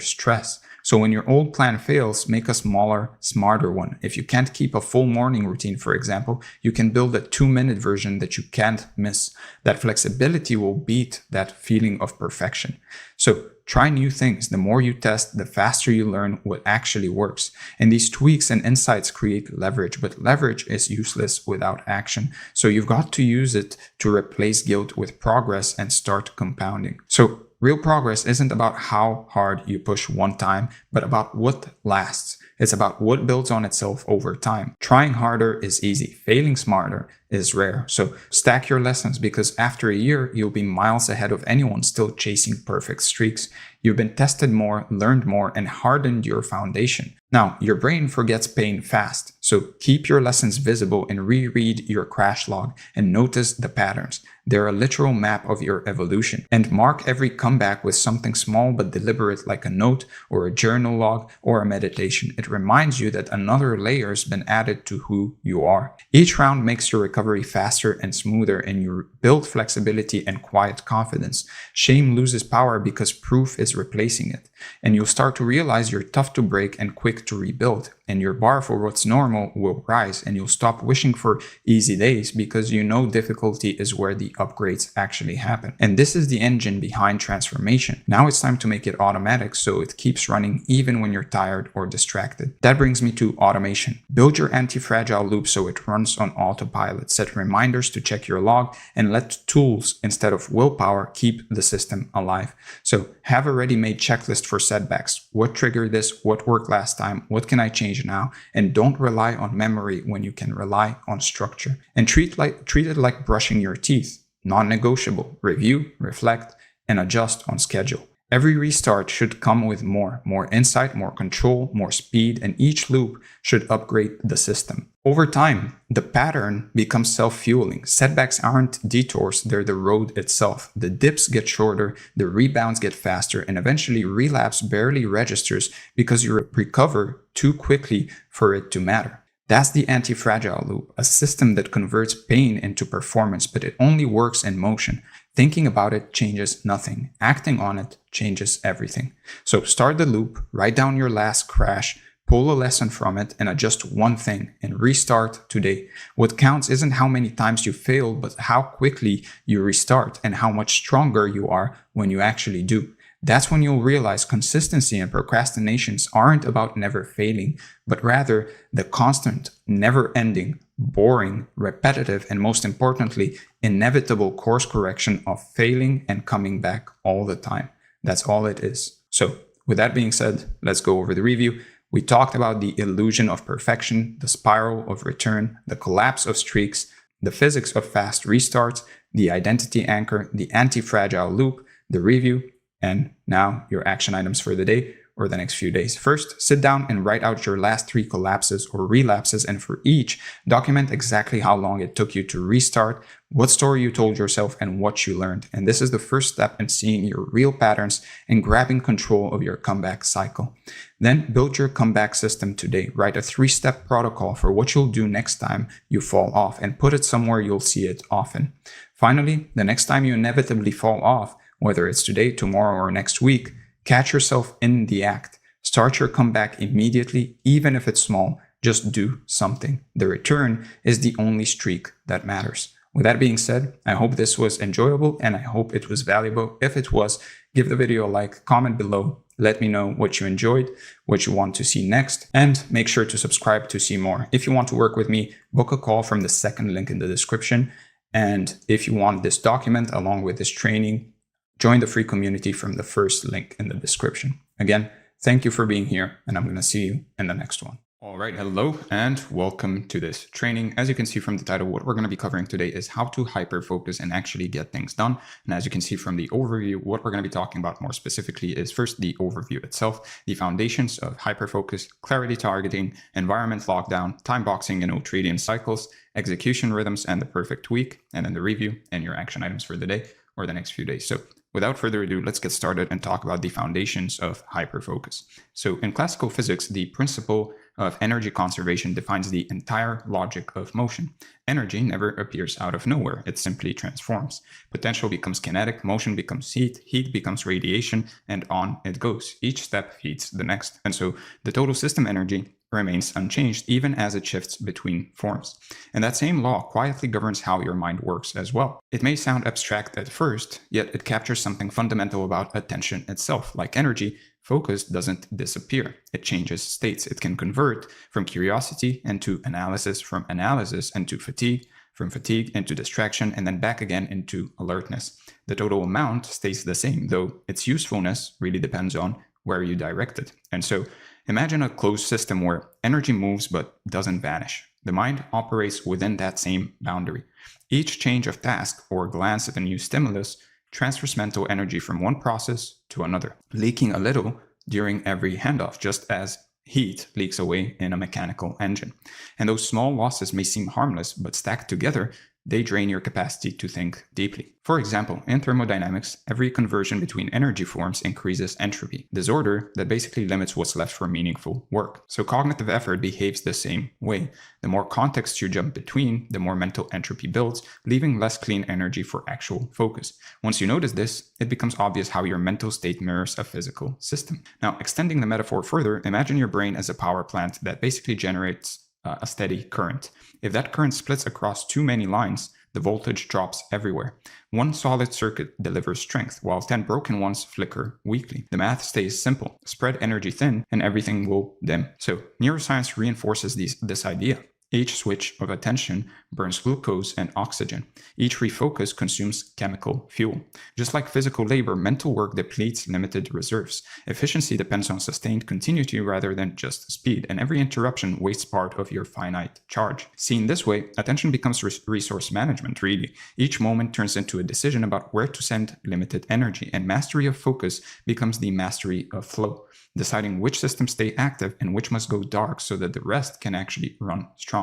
Speaker 1: stress. So when your old plan fails, make a smaller, smarter one. If you can't keep a full morning routine, for example, you can build a 2-minute version that you can't miss. That flexibility will beat that feeling of perfection. So try new things. The more you test, the faster you learn what actually works. And these tweaks and insights create leverage, but leverage is useless without action. So you've got to use it to replace guilt with progress and start compounding. So real progress isn't about how hard you push one time, but about what lasts. It's about what builds on itself over time. Trying harder is easy. Failing smarter is rare. So stack your lessons, because after a year, you'll be miles ahead of anyone still chasing perfect streaks. You've been tested more, learned more, and hardened your foundation. Now, your brain forgets pain fast, so keep your lessons visible and reread your crash log and notice the patterns. They're a literal map of your evolution. And mark every comeback with something small but deliberate, like a note or a journal log or a meditation. It reminds you that another layer has been added to who you are. Each round makes your recovery faster and smoother, and you build flexibility and quiet confidence. Shame loses power because proof is replacing it. And you'll start to realize you're tough to break and quick to rebuild. And your bar for what's normal will rise, and you'll stop wishing for easy days because you know difficulty is where the upgrades actually happen. And this is the engine behind transformation. Now it's time to make it automatic so it keeps running even when you're tired or distracted. That brings me to automation. Build your anti-fragile loop so it runs on autopilot. Set reminders to check your log and let tools instead of willpower keep the system alive. So have a ready-made checklist for setbacks. What triggered this? What worked last time? What can I change now? And don't rely on memory when you can rely on structure. And treat it like brushing your teeth. Non-negotiable. Review, reflect, and adjust on schedule. Every restart should come with more insight, more control, more speed, and each loop should upgrade the system. Over time, the pattern becomes self-fueling. Setbacks aren't detours, they're the road itself. The dips get shorter, the rebounds get faster, and eventually relapse barely registers because you recover too quickly for it to matter. That's the anti-fragile loop, a system that converts pain into performance, but it only works in motion. Thinking about it changes nothing. Acting on it changes everything. So start the loop, write down your last crash, pull a lesson from it, and adjust one thing, and restart today. What counts isn't how many times you failed, but how quickly you restart and how much stronger you are when you actually do. That's when you'll realize consistency and procrastinations aren't about never failing, but rather the constant, never-ending, boring, repetitive, and most importantly, inevitable course correction of failing and coming back all the time. That's all it is. So with that being said, let's go over the review. We talked about the illusion of perfection, the spiral of return, the collapse of streaks, the physics of fast restarts, the identity anchor, the anti-fragile loop, the review, and now your action items for the day or the next few days. First, sit down and write out your last 3 collapses or relapses, and for each, document exactly how long it took you to restart, what story you told yourself, and what you learned. And this is the first step in seeing your real patterns and grabbing control of your comeback cycle. Then build your comeback system today. Write a 3-step protocol for what you'll do next time you fall off, and put it somewhere you'll see it often. Finally, the next time you inevitably fall off, whether it's today, tomorrow, or next week, catch yourself in the act. Start your comeback immediately, even if it's small. Just do something. The return is the only streak that matters. With that being said, I hope this was enjoyable and I hope it was valuable. If it was, give the video a like, comment below, let me know what you enjoyed, what you want to see next, and make sure to subscribe to see more. If you want to work with me, book a call from the second link in the description. And if you want this document along with this training, join the free community from the first link in the description. Again, thank you for being here, and I'm going to see you in the next one. All right, hello and welcome to this training. As you can see from the title, what we're going to be covering today is how to hyper-focus and actually get things done. And as you can see from the overview, what we're going to be talking about more specifically is first the overview itself, the foundations of hyper-focus, clarity targeting, environment lockdown, time boxing and ultradian cycles, execution rhythms, and the perfect week, and then the review and your action items for the day or the next few days. So without further ado, let's get started and talk about the foundations of hyperfocus. So in classical physics, the principle of energy conservation defines the entire logic of motion. Energy never appears out of nowhere, it simply transforms. Potential becomes kinetic, motion becomes heat, heat becomes radiation, and on it goes. Each step feeds the next. And so the total system energy remains unchanged even as it shifts between forms. And that same law quietly governs how your mind works as well. It may sound abstract at first, yet it captures something fundamental about attention itself. Like energy, focus doesn't disappear. It changes states. It can convert from curiosity into analysis, from analysis into fatigue, from fatigue into distraction, and then back again into alertness. The total amount stays the same, though its usefulness really depends on where you direct it. And so imagine a closed system where energy moves but doesn't vanish. The mind operates within that same boundary. Each change of task or glance at a new stimulus transfers mental energy from one process to another, leaking a little during every handoff, just as heat leaks away in a mechanical engine. And those small losses may seem harmless, but stacked together, they drain your capacity to think deeply. For example, in thermodynamics, every conversion between energy forms increases entropy, disorder that basically limits what's left for meaningful work. So cognitive effort behaves the same way. The more context you jump between, the more mental entropy builds, leaving less clean energy for actual focus. Once you notice this, it becomes obvious how your mental state mirrors a physical system. Now, extending the metaphor further, imagine your brain as a power plant that basically generates a steady current. If that current splits across too many lines, the voltage drops everywhere. One solid circuit delivers strength, while 10 broken ones flicker weakly. The math stays simple. Spread energy thin, and everything will dim. So, neuroscience reinforces this idea. Each switch of attention burns glucose and oxygen. Each refocus consumes chemical fuel. Just like physical labor, mental work depletes limited reserves. Efficiency depends on sustained continuity rather than just speed, and every interruption wastes part of your finite charge. Seen this way, attention becomes resource management, really. Each moment turns into a decision about where to send limited energy, and mastery of focus becomes the mastery of flow, deciding which systems stay active and which must go dark so that the rest can actually run strong.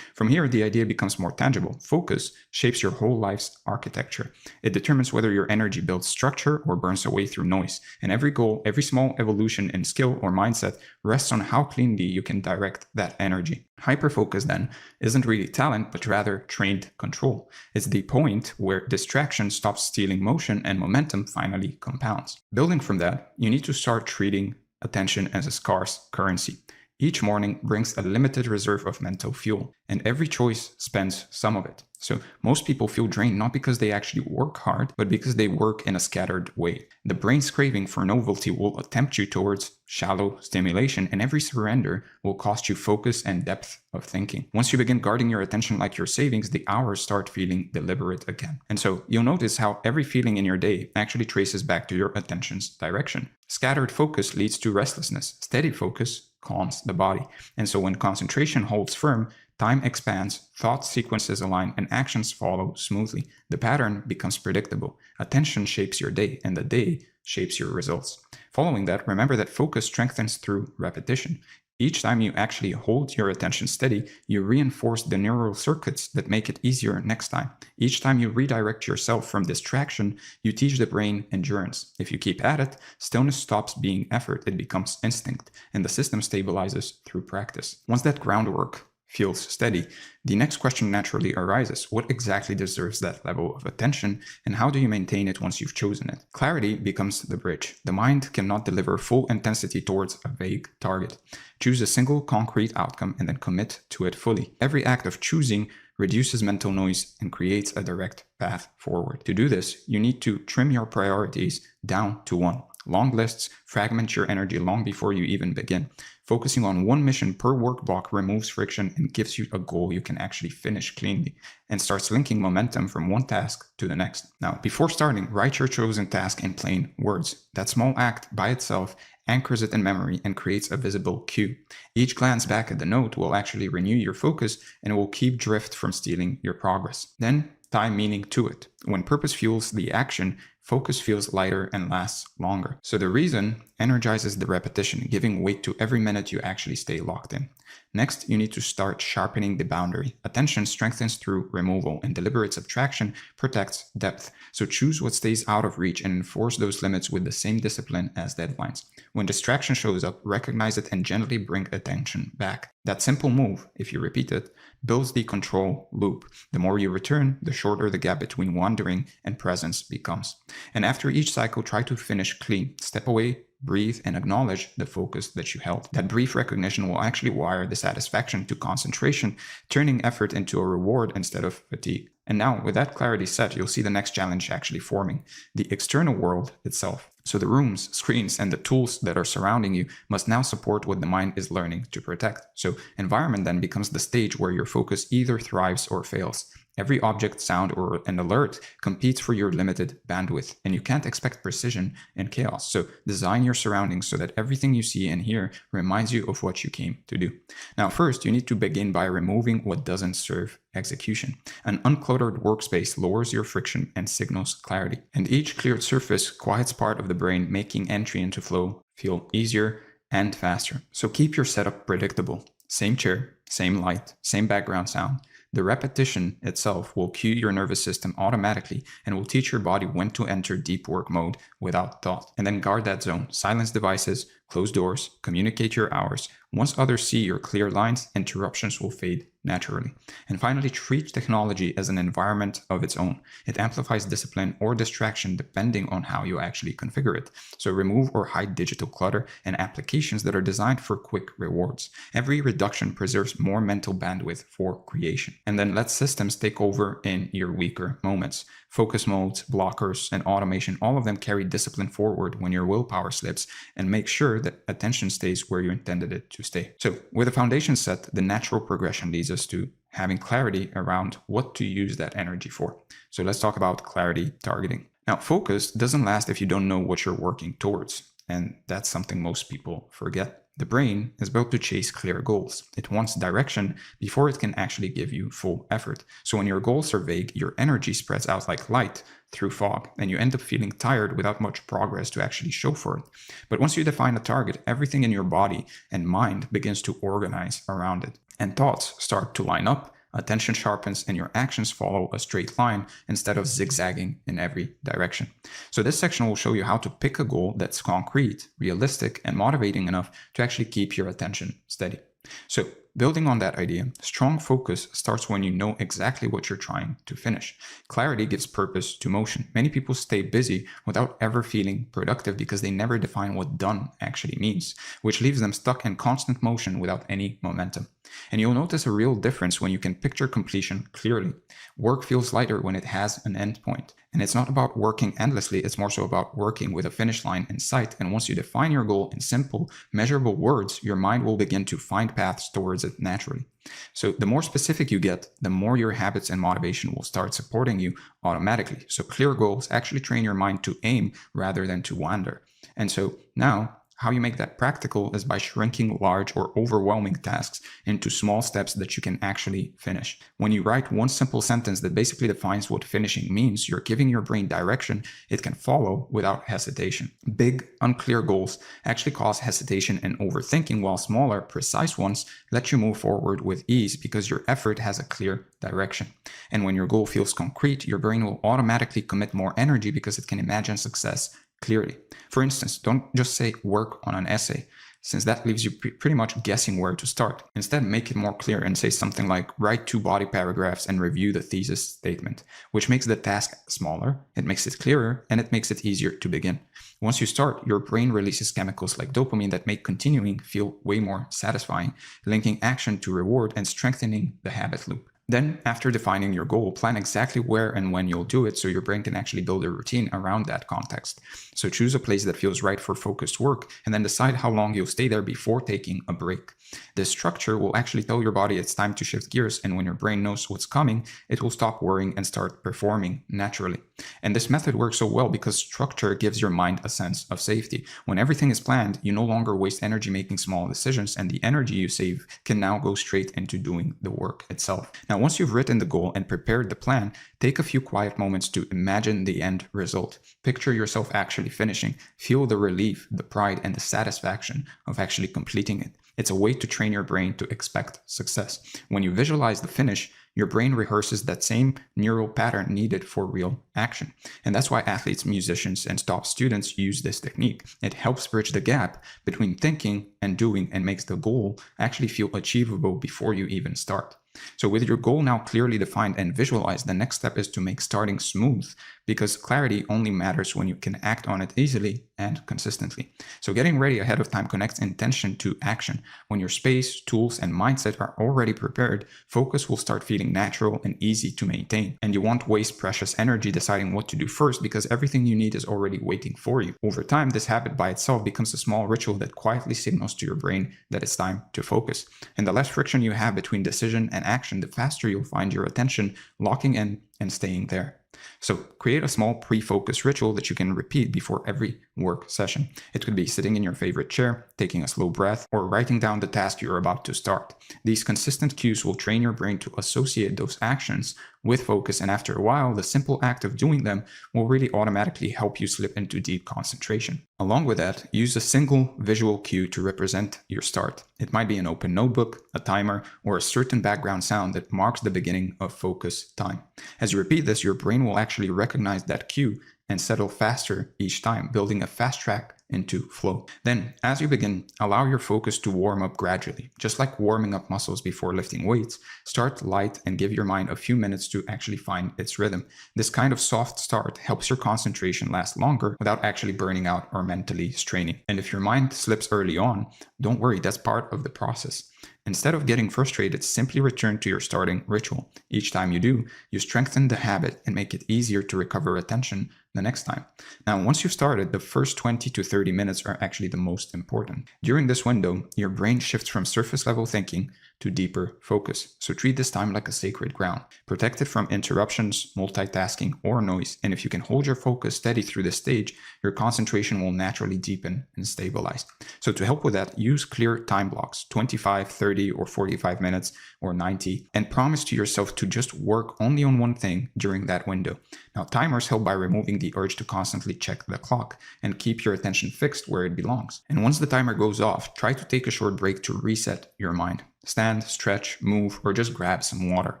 Speaker 1: From here, the idea becomes more tangible. Focus shapes your whole life's architecture. It determines whether your energy builds structure or burns away through noise. And every goal, every small evolution in skill or mindset rests on how cleanly you can direct that energy. Hyperfocus, then, isn't really talent, but rather trained control. It's the point where distraction stops stealing motion and momentum finally compounds. Building from that, you need to start treating attention as a scarce currency. Each morning brings a limited reserve of mental fuel, and every choice spends some of it. So most people feel drained not because they actually work hard, but because they work in a scattered way. The brain's craving for novelty will tempt you towards shallow stimulation, and every surrender will cost you focus and depth of thinking. Once you begin guarding your attention like your savings, the hours start feeling deliberate again. And so you'll notice how every feeling in your day actually traces back to your attention's direction. Scattered focus leads to restlessness. Steady focus calms the body. And so when concentration holds firm, time expands, thought sequences align, and actions follow smoothly. The pattern becomes predictable. Attention shapes your day, and the day shapes your results. Following that, remember that focus strengthens through repetition. Each time you actually hold your attention steady, you reinforce the neural circuits that make it easier next time. Each time you redirect yourself from distraction, you teach the brain endurance. If you keep at it, stillness stops being effort, it becomes instinct, and the system stabilizes through practice. Once that groundwork feels steady, the next question naturally arises. What exactly deserves that level of attention, and how do you maintain it once you've chosen it? Clarity becomes the bridge. The mind cannot deliver full intensity towards a vague target. Choose a single concrete outcome and then commit to it fully. Every act of choosing reduces mental noise and creates a direct path forward. To do this, you need to trim your priorities down to one. Long lists fragment your energy long before you even begin. Focusing on one mission per work block removes friction and gives you a goal you can actually finish cleanly, and starts linking momentum from one task to the next. Now, before starting, write your chosen task in plain words. That small act by itself anchors it in memory and creates a visible cue. Each glance back at the note will actually renew your focus, and it will keep drift from stealing your progress. Then tie meaning to it. When purpose fuels the action, focus feels lighter and lasts longer. So the reason energizes the repetition, giving weight to every minute you actually stay locked in. Next, you need to start sharpening the boundary. Attention strengthens through removal, and deliberate subtraction protects depth. So choose what stays out of reach and enforce those limits with the same discipline as deadlines. When distraction shows up, recognize it and gently bring attention back. That simple move, if you repeat it, builds the control loop. The more you return, the shorter the gap between wandering and presence becomes. And after each cycle, try to finish clean. Step away, breathe, and acknowledge the focus that you held. That brief recognition will actually wire the satisfaction to concentration, turning effort into a reward instead of fatigue. And now, with that clarity set, you'll see the next challenge actually forming: the external world itself. So the rooms, screens, and the tools that are surrounding you must now support what the mind is learning to protect. So environment then becomes the stage where your focus either thrives or fails. Every object, sound, or an alert competes for your limited bandwidth, and you can't expect precision in chaos. So design your surroundings so that everything you see and hear reminds you of what you came to do. Now, first, you need to begin by removing what doesn't serve execution. An uncluttered workspace lowers your friction and signals clarity. And each cleared surface quiets part of the brain, making entry into flow feel easier and faster. So keep your setup predictable. Same chair, same light, same background sound. The repetition itself will cue your nervous system automatically and will teach your body when to enter deep work mode without thought. And then guard that zone. Silence devices, close doors, communicate your hours. Once others see your clear lines, interruptions will fade naturally. And finally, treat technology as an environment of its own. It amplifies discipline or distraction depending on how you actually configure it. So remove or hide digital clutter and applications that are designed for quick rewards. Every reduction preserves more mental bandwidth for creation. And then let systems take over in your weaker moments. Focus modes, blockers, and automation, all of them carry discipline forward when your willpower slips, and make sure that attention stays where you intended it to stay. So with a foundation set, the natural progression leads us to having clarity around what to use that energy for. So let's talk about clarity targeting. Now, focus doesn't last if you don't know what you're working towards, and that's something most people forget. The brain is built to chase clear goals. It wants direction before it can actually give you full effort. So when your goals are vague, your energy spreads out like light through fog, and you end up feeling tired without much progress to actually show for it. But once you define a target, everything in your body and mind begins to organize around it. And thoughts start to line up, attention sharpens, and your actions follow a straight line instead of zigzagging in every direction. So this section will show you how to pick a goal that's concrete, realistic, and motivating enough to actually keep your attention steady. So building on that idea, strong focus starts when you know exactly what you're trying to finish. Clarity gives purpose to motion. Many people stay busy without ever feeling productive because they never define what done actually means, which leaves them stuck in constant motion without any momentum. And you'll notice a real difference when you can picture completion clearly. Work feels lighter when it has an end point. And it's not about working endlessly, it's more so about working with a finish line in sight. And once you define your goal in simple, measurable words, your mind will begin to find paths towards it naturally. So the more specific you get, the more your habits and motivation will start supporting you automatically. So clear goals actually train your mind to aim rather than to wander. And so now, how you make that practical is by shrinking large or overwhelming tasks into small steps that you can actually finish. When you write one simple sentence that basically defines what finishing means, you're giving your brain direction it can follow without hesitation. Big, unclear goals actually cause hesitation and overthinking, while smaller, precise ones let you move forward with ease because your effort has a clear direction. And when your goal feels concrete, your brain will automatically commit more energy because it can imagine success clearly. For instance, don't just say work on an essay, since that leaves you pretty much guessing where to start. Instead, make it more clear and say something like write 2 body paragraphs and review the thesis statement, which makes the task smaller, it makes it clearer, and it makes it easier to begin. Once you start, your brain releases chemicals like dopamine that make continuing feel way more satisfying, linking action to reward and strengthening the habit loop. Then, after defining your goal, plan exactly where and when you'll do it so your brain can actually build a routine around that context. So choose a place that feels right for focused work, and then decide how long you'll stay there before taking a break. This structure will actually tell your body it's time to shift gears, and when your brain knows what's coming, it will stop worrying and start performing naturally. And this method works so well because structure gives your mind a sense of safety. When everything is planned, you no longer waste energy making small decisions, and the energy you save can now go straight into doing the work itself. Now, Now, once you've written the goal and prepared the plan, take a few quiet moments to imagine the end result. Picture yourself actually finishing. Feel the relief, the pride, and the satisfaction of actually completing it. It's a way to train your brain to expect success. When you visualize the finish, your brain rehearses that same neural pattern needed for real action. And that's why athletes, musicians, and top students use this technique. It helps bridge the gap between thinking and doing and makes the goal actually feel achievable before you even start. So with your goal now clearly defined and visualized, the next step is to make starting smooth, because clarity only matters when you can act on it easily and consistently. So getting ready ahead of time connects intention to action. When your space, tools, and mindset are already prepared, focus will start feeling natural and easy to maintain. And you won't waste precious energy deciding what to do first, because everything you need is already waiting for you. Over time, this habit by itself becomes a small ritual that quietly signals to your brain that it's time to focus. And the less friction you have between decision and action, the faster you'll find your attention locking in and staying there. So create a small pre-focus ritual that you can repeat before every work session. It could be sitting in your favorite chair, taking a slow breath, or writing down the task you're about to start. These consistent cues will train your brain to associate those actions with focus, and after a while, the simple act of doing them will really automatically help you slip into deep concentration. Along with that, use a single visual cue to represent your start. It might be an open notebook, a timer, or a certain background sound that marks the beginning of focus time. As you repeat this, your brain will actually recognize that cue and settle faster each time, building a fast track into flow. Then, as you begin, allow your focus to warm up gradually. Just like warming up muscles before lifting weights, start light and give your mind a few minutes to actually find its rhythm. This kind of soft start helps your concentration last longer without actually burning out or mentally straining. And if your mind slips early on, don't worry, that's part of the process. Instead of getting frustrated, simply return to your starting ritual. Each time you do, you strengthen the habit and make it easier to recover attention the next time. Now, once you've started, the first 20 to 30 minutes are actually the most important. During this window, your brain shifts from surface level thinking to deeper focus. So treat this time like a sacred ground. Protect it from interruptions, multitasking, or noise. And if you can hold your focus steady through this stage, your concentration will naturally deepen and stabilize. So to help with that, use clear time blocks, 25, 30, or 45 minutes, or 90, and promise to yourself to just work only on one thing during that window. Now, timers help by removing the urge to constantly check the clock and keep your attention fixed where it belongs. And once the timer goes off, try to take a short break to reset your mind. Stand, stretch, move, or just grab some water.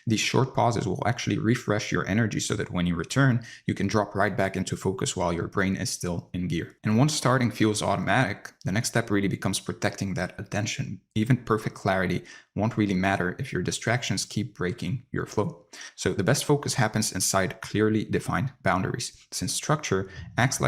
Speaker 1: These short pauses will actually refresh your energy so that when you return, you can drop right back into focus while your brain is still in gear. And once starting feels automatic, the next step really becomes protecting that attention. Even perfect clarity won't really matter if your distractions keep breaking your flow. So the best focus happens inside clearly defined boundaries, since structure acts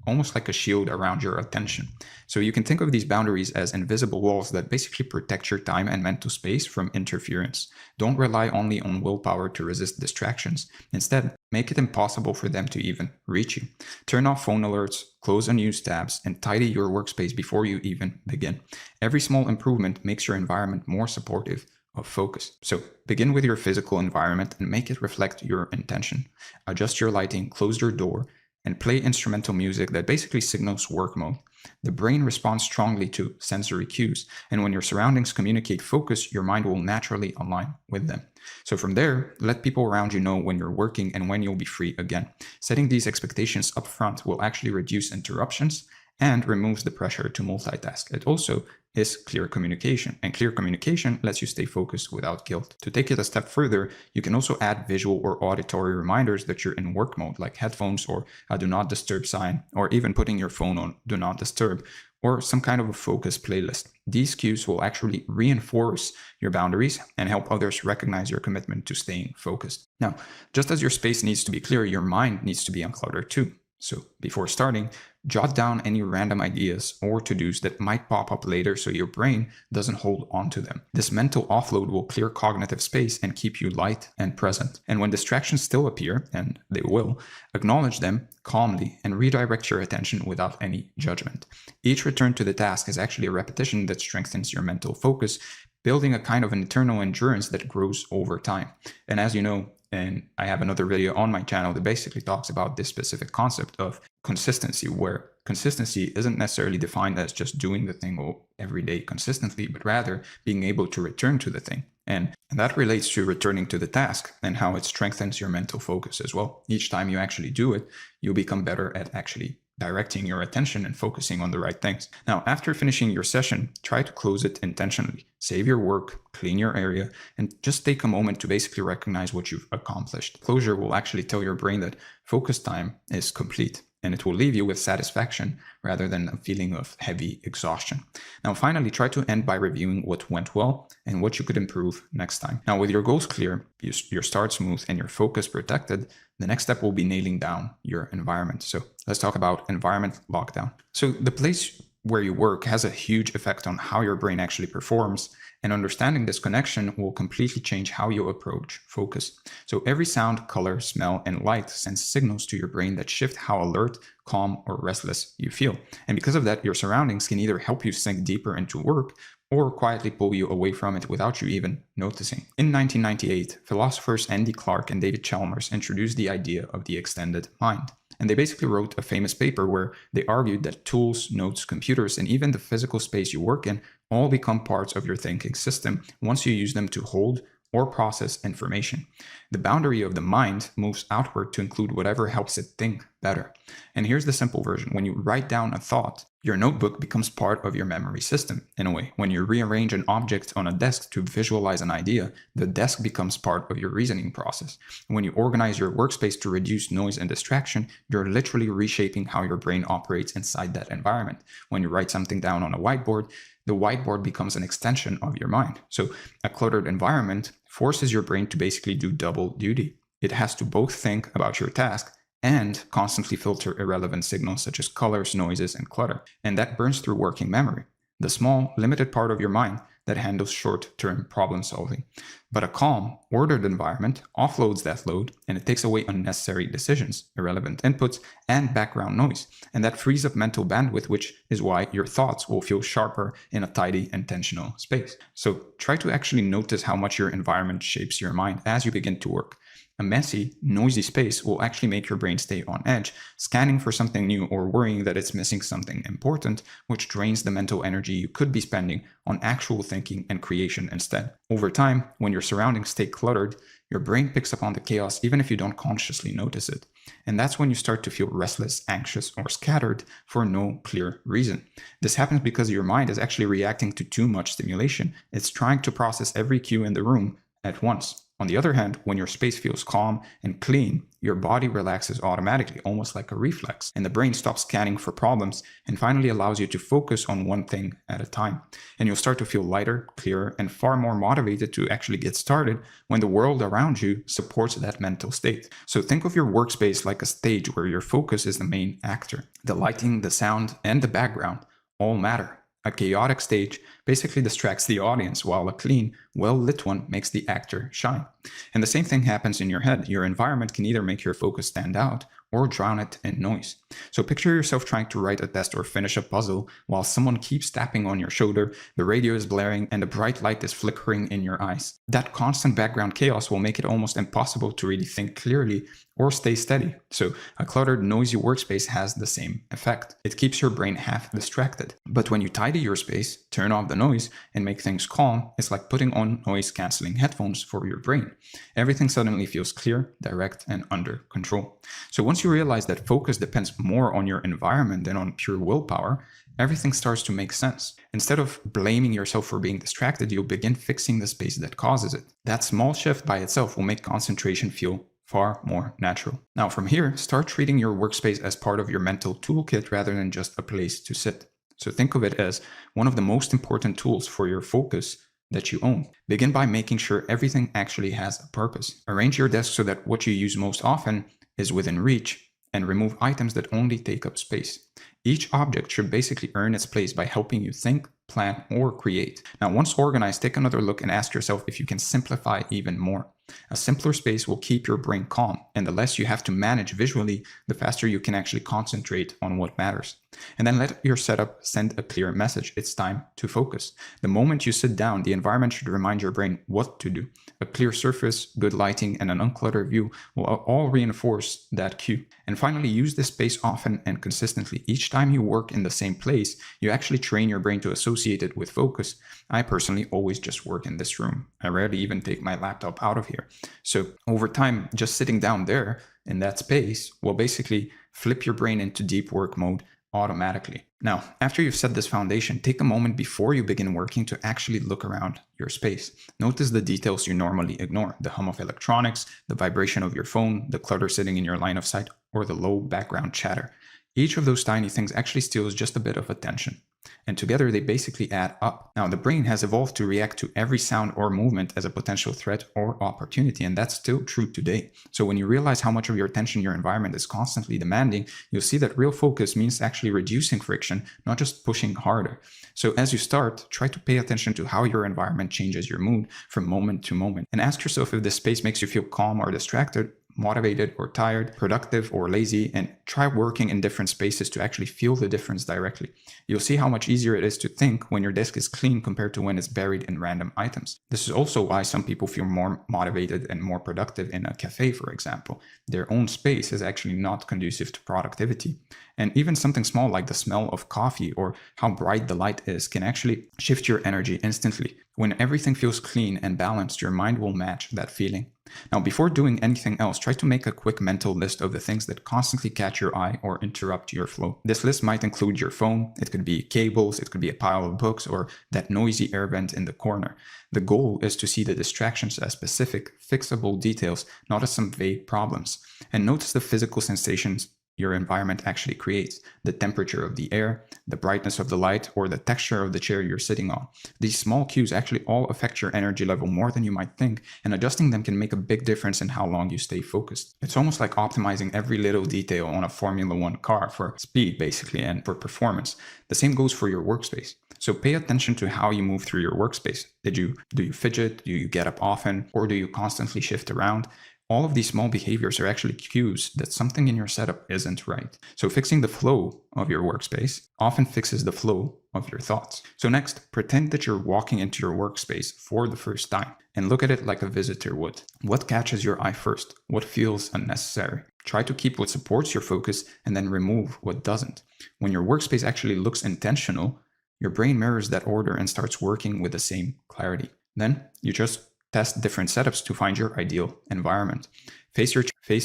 Speaker 1: almost like a shield around your attention. So you can think of these boundaries as invisible walls that basically protect your time and mental space from interference. Don't rely only on willpower to resist distractions. Instead, make it impossible for them to even reach you. Turn off phone alerts, close unused tabs, and tidy your workspace before you even begin. Every small improvement makes your environment more supportive of focus. So begin with your physical environment and make it reflect your intention. Adjust your lighting, close your door, and play instrumental music that basically signals work mode. The brain responds strongly to sensory cues, and when your surroundings communicate focus, your mind will naturally align with them. So from there, let people around you know when you're working and when you'll be free again. Setting these expectations up front will actually reduce interruptions and removes the pressure to multitask. It also is clear communication, and clear communication lets you stay focused without guilt. To take it a step further, you can also add visual or auditory reminders that you're in work mode, like headphones or a do not disturb sign, or even putting your phone on do not disturb, or some kind of a focus playlist. These cues will actually reinforce your boundaries and help others recognize your commitment to staying focused. Now, just as your space needs to be clear, your mind needs to be uncluttered too. So before starting, jot down any random ideas or to-dos that might pop up later so your brain doesn't hold on to them. This mental offload will clear cognitive space and keep you light and present. And when distractions still appear, and they will, acknowledge them calmly and redirect your attention without any judgment. Each return to the task is actually a repetition that strengthens your mental focus, building a kind of internal endurance that grows over time. And as you know, and I have another video on my channel that basically talks about this specific concept of consistency, where consistency isn't necessarily defined as just doing the thing every day consistently, but rather being able to return to the thing And that relates to returning to the task and how it strengthens your mental focus as well. Each time you actually do it, you'll become better at actually directing your attention and focusing on the right things. Now, after finishing your session, try to close it intentionally. Save your work, clean your area, and just take a moment to basically recognize what you've accomplished. Closure will actually tell your brain that focus time is complete, and it will leave you with satisfaction rather than a feeling of heavy exhaustion. Now, finally, try to end by reviewing what went well and what you could improve next time. Now, with your goals clear, your start smooth, and your focus protected, the next step will be nailing down your environment. So let's talk about environment lockdown. So the place where you work has a huge effect on how your brain actually performs, and understanding this connection will completely change how you approach focus. So every sound, color, smell, and light sends signals to your brain that shift how alert, calm, or restless you feel. And because of that, your surroundings can either help you sink deeper into work or quietly pull you away from it without you even noticing. In 1998, philosophers Andy Clark and David Chalmers introduced the idea of the extended mind. And they basically wrote a famous paper where they argued that tools, notes, computers, and even the physical space you work in all become parts of your thinking system once you use them to hold or process information. The boundary of the mind moves outward to include whatever helps it think better. And here's the simple version. When you write down a thought, your notebook becomes part of your memory system. In a way, when you rearrange an object on a desk to visualize an idea, the desk becomes part of your reasoning process. When you organize your workspace to reduce noise and distraction, you're literally reshaping how your brain operates inside that environment. When you write something down on a whiteboard, the whiteboard becomes an extension of your mind. So a cluttered environment forces your brain to basically do double duty. It has to both think about your task and constantly filter irrelevant signals such as colors, noises, and clutter. And that burns through working memory, the small, limited part of your mind that handles short-term problem solving. But a calm, ordered environment offloads that load, and it takes away unnecessary decisions, irrelevant inputs, and background noise. And that frees up mental bandwidth, which is why your thoughts will feel sharper in a tidy, intentional space. So try to actually notice how much your environment shapes your mind as you begin to work. A messy, noisy space will actually make your brain stay on edge, scanning for something new or worrying that it's missing something important, which drains the mental energy you could be spending on actual thinking and creation instead. Over time, when your surroundings stay cluttered, your brain picks up on the chaos even if you don't consciously notice it. And that's when you start to feel restless, anxious, or scattered for no clear reason. This happens because your mind is actually reacting to too much stimulation. It's trying to process every cue in the room at once. On the other hand, when your space feels calm and clean, your body relaxes automatically, almost like a reflex, and the brain stops scanning for problems and finally allows you to focus on one thing at a time. And you'll start to feel lighter, clearer, and far more motivated to actually get started when the world around you supports that mental state. So think of your workspace like a stage where your focus is the main actor. The lighting, the sound, and the background all matter. A chaotic stage basically distracts the audience, while a clean, well-lit one makes the actor shine. And the same thing happens in your head. Your environment can either make your focus stand out or drown it in noise. So picture yourself trying to write a test or finish a puzzle while someone keeps tapping on your shoulder, the radio is blaring, and the bright light is flickering in your eyes. That constant background chaos will make it almost impossible to really think clearly or stay steady. So a cluttered, noisy workspace has the same effect. It keeps your brain half distracted. But when you tidy your space, turn off the noise, and make things calm, it's like putting on noise-canceling headphones for your brain. Everything suddenly feels clear, direct, and under control. So once you realize that focus depends more on your environment than on pure willpower, everything starts to make sense. Instead of blaming yourself for being distracted, you'll begin fixing the space that causes it. That small shift by itself will make concentration feel far more natural. Now from here, start treating your workspace as part of your mental toolkit rather than just a place to sit. So think of it as one of the most important tools for your focus that you own. Begin by making sure everything actually has a purpose. Arrange your desk so that what you use most often is within reach, and remove items that only take up space. Each object should basically earn its place by helping you think, plan, or create. Now, once organized, take another look and ask yourself if you can simplify even more. A simpler space will keep your brain calm, and the less you have to manage visually, the faster you can actually concentrate on what matters. And then let your setup send a clear message. It's time to focus. The moment you sit down, the environment should remind your brain what to do. A clear surface, good lighting, and an uncluttered view will all reinforce that cue. And finally, use this space often and consistently. Each time you work in the same place, you actually train your brain to associate it with focus. I personally always just work in this room. I rarely even take my laptop out of here. So over time, just sitting down there in that space will basically flip your brain into deep work mode automatically. Now, after you've set this foundation, take a moment before you begin working to actually look around your space. Notice the details you normally ignore: the hum of electronics, the vibration of your phone, the clutter sitting in your line of sight, or the low background chatter. Each of those tiny things actually steals just a bit of attention, and together they basically add up. Now, the brain has evolved to react to every sound or movement as a potential threat or opportunity, and that's still true today. So when you realize how much of your attention your environment is constantly demanding, you'll see that real focus means actually reducing friction, not just pushing harder. So as you start, try to pay attention to how your environment changes your mood from moment to moment, and ask yourself if this space makes you feel calm or distracted, motivated or tired, productive or lazy, and try working in different spaces to actually feel the difference directly. You'll see how much easier it is to think when your desk is clean compared to when it's buried in random items. This is also why some people feel more motivated and more productive in a cafe, for example. Their own space is actually not conducive to productivity. And even something small like the smell of coffee or how bright the light is can actually shift your energy instantly. When everything feels clean and balanced, your mind will match that feeling. Now, before doing anything else, try to make a quick mental list of the things that constantly catch your eye or interrupt your flow. This list might include your phone, it could be cables, it could be a pile of books, or that noisy air vent in the corner. The goal is to see the distractions as specific, fixable details, not as some vague problems. And notice the physical sensations your environment actually creates: the temperature of the air, the brightness of the light, or the texture of the chair you're sitting on. These small cues actually all affect your energy level more than you might think, and adjusting them can make a big difference in how long you stay focused. It's almost like optimizing every little detail on a Formula One car for speed, basically, and for performance. The same goes for your workspace. So pay attention to how you move through your workspace. Do you fidget? Do you get up often? Or do you constantly shift around? All of these small behaviors are actually cues that something in your setup isn't right. So fixing the flow of your workspace often fixes the flow of your thoughts. So next, pretend that you're walking into your workspace for the first time and look at it like a visitor would. What catches your eye first? What feels unnecessary? Try to keep what supports your focus and then remove what doesn't. When your workspace actually looks intentional, your brain mirrors that order and starts working with the same clarity. Then you just test different setups to find your ideal environment. Face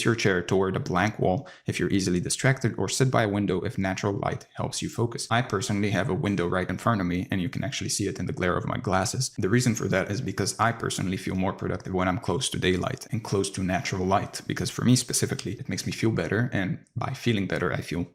Speaker 1: your chair toward a blank wall if you're easily distracted, or sit by a window if natural light helps you focus. I personally have a window right in front of me, and you can actually see it in the glare of my glasses. The reason for that is because I personally feel more productive when I'm close to daylight and close to natural light, because for me specifically, it makes me feel better, and by feeling better, I feel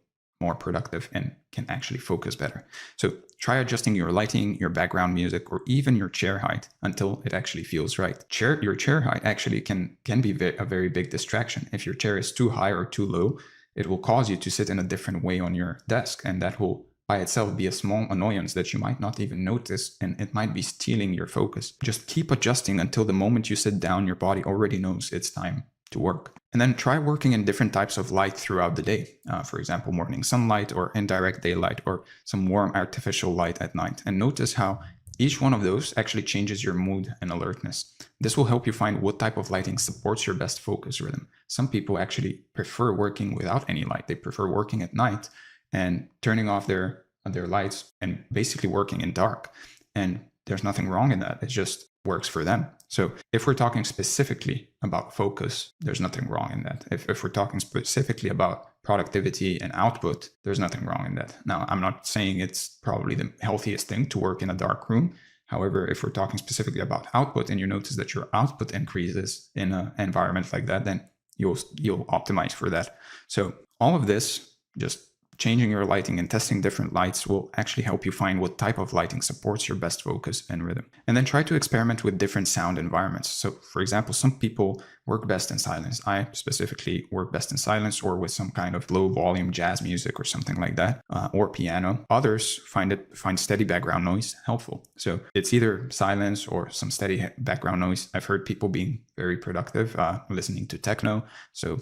Speaker 1: more productive and can actually focus better. So try adjusting your lighting, your background music, or even your chair height until it actually feels right. Your chair height actually can be a very big distraction. If your chair is too high or too low, it will cause you to sit in a different way on your desk, and that will by itself be a small annoyance that you might not even notice, and it might be stealing your focus. Just keep adjusting until the moment you sit down, your body already knows it's time to work. And then try working in different types of light throughout the day. For example, morning sunlight or indirect daylight, or some warm artificial light at night. And notice how each one of those actually changes your mood and alertness. This will help you find what type of lighting supports your best focus rhythm. Some people actually prefer working without any light. They prefer working at night and turning off their lights and basically working in dark. And there's nothing wrong in that. It just works for them. So if we're talking specifically about focus, there's nothing wrong in that. If we're talking specifically about productivity and output, there's nothing wrong in that. Now, I'm not saying it's probably the healthiest thing to work in a dark room. However, if we're talking specifically about output and you notice that your output increases in an environment like that, then you'll optimize for that. So all of this, just changing your lighting and testing different lights, will actually help you find what type of lighting supports your best focus and rhythm. And then try to experiment with different sound environments. So for example, some people work best in silence. I specifically work best in silence or with some kind of low volume jazz music or something like that, or piano. Others find steady background noise helpful. So it's either silence or some steady background noise. I've heard people being very productive listening to techno. So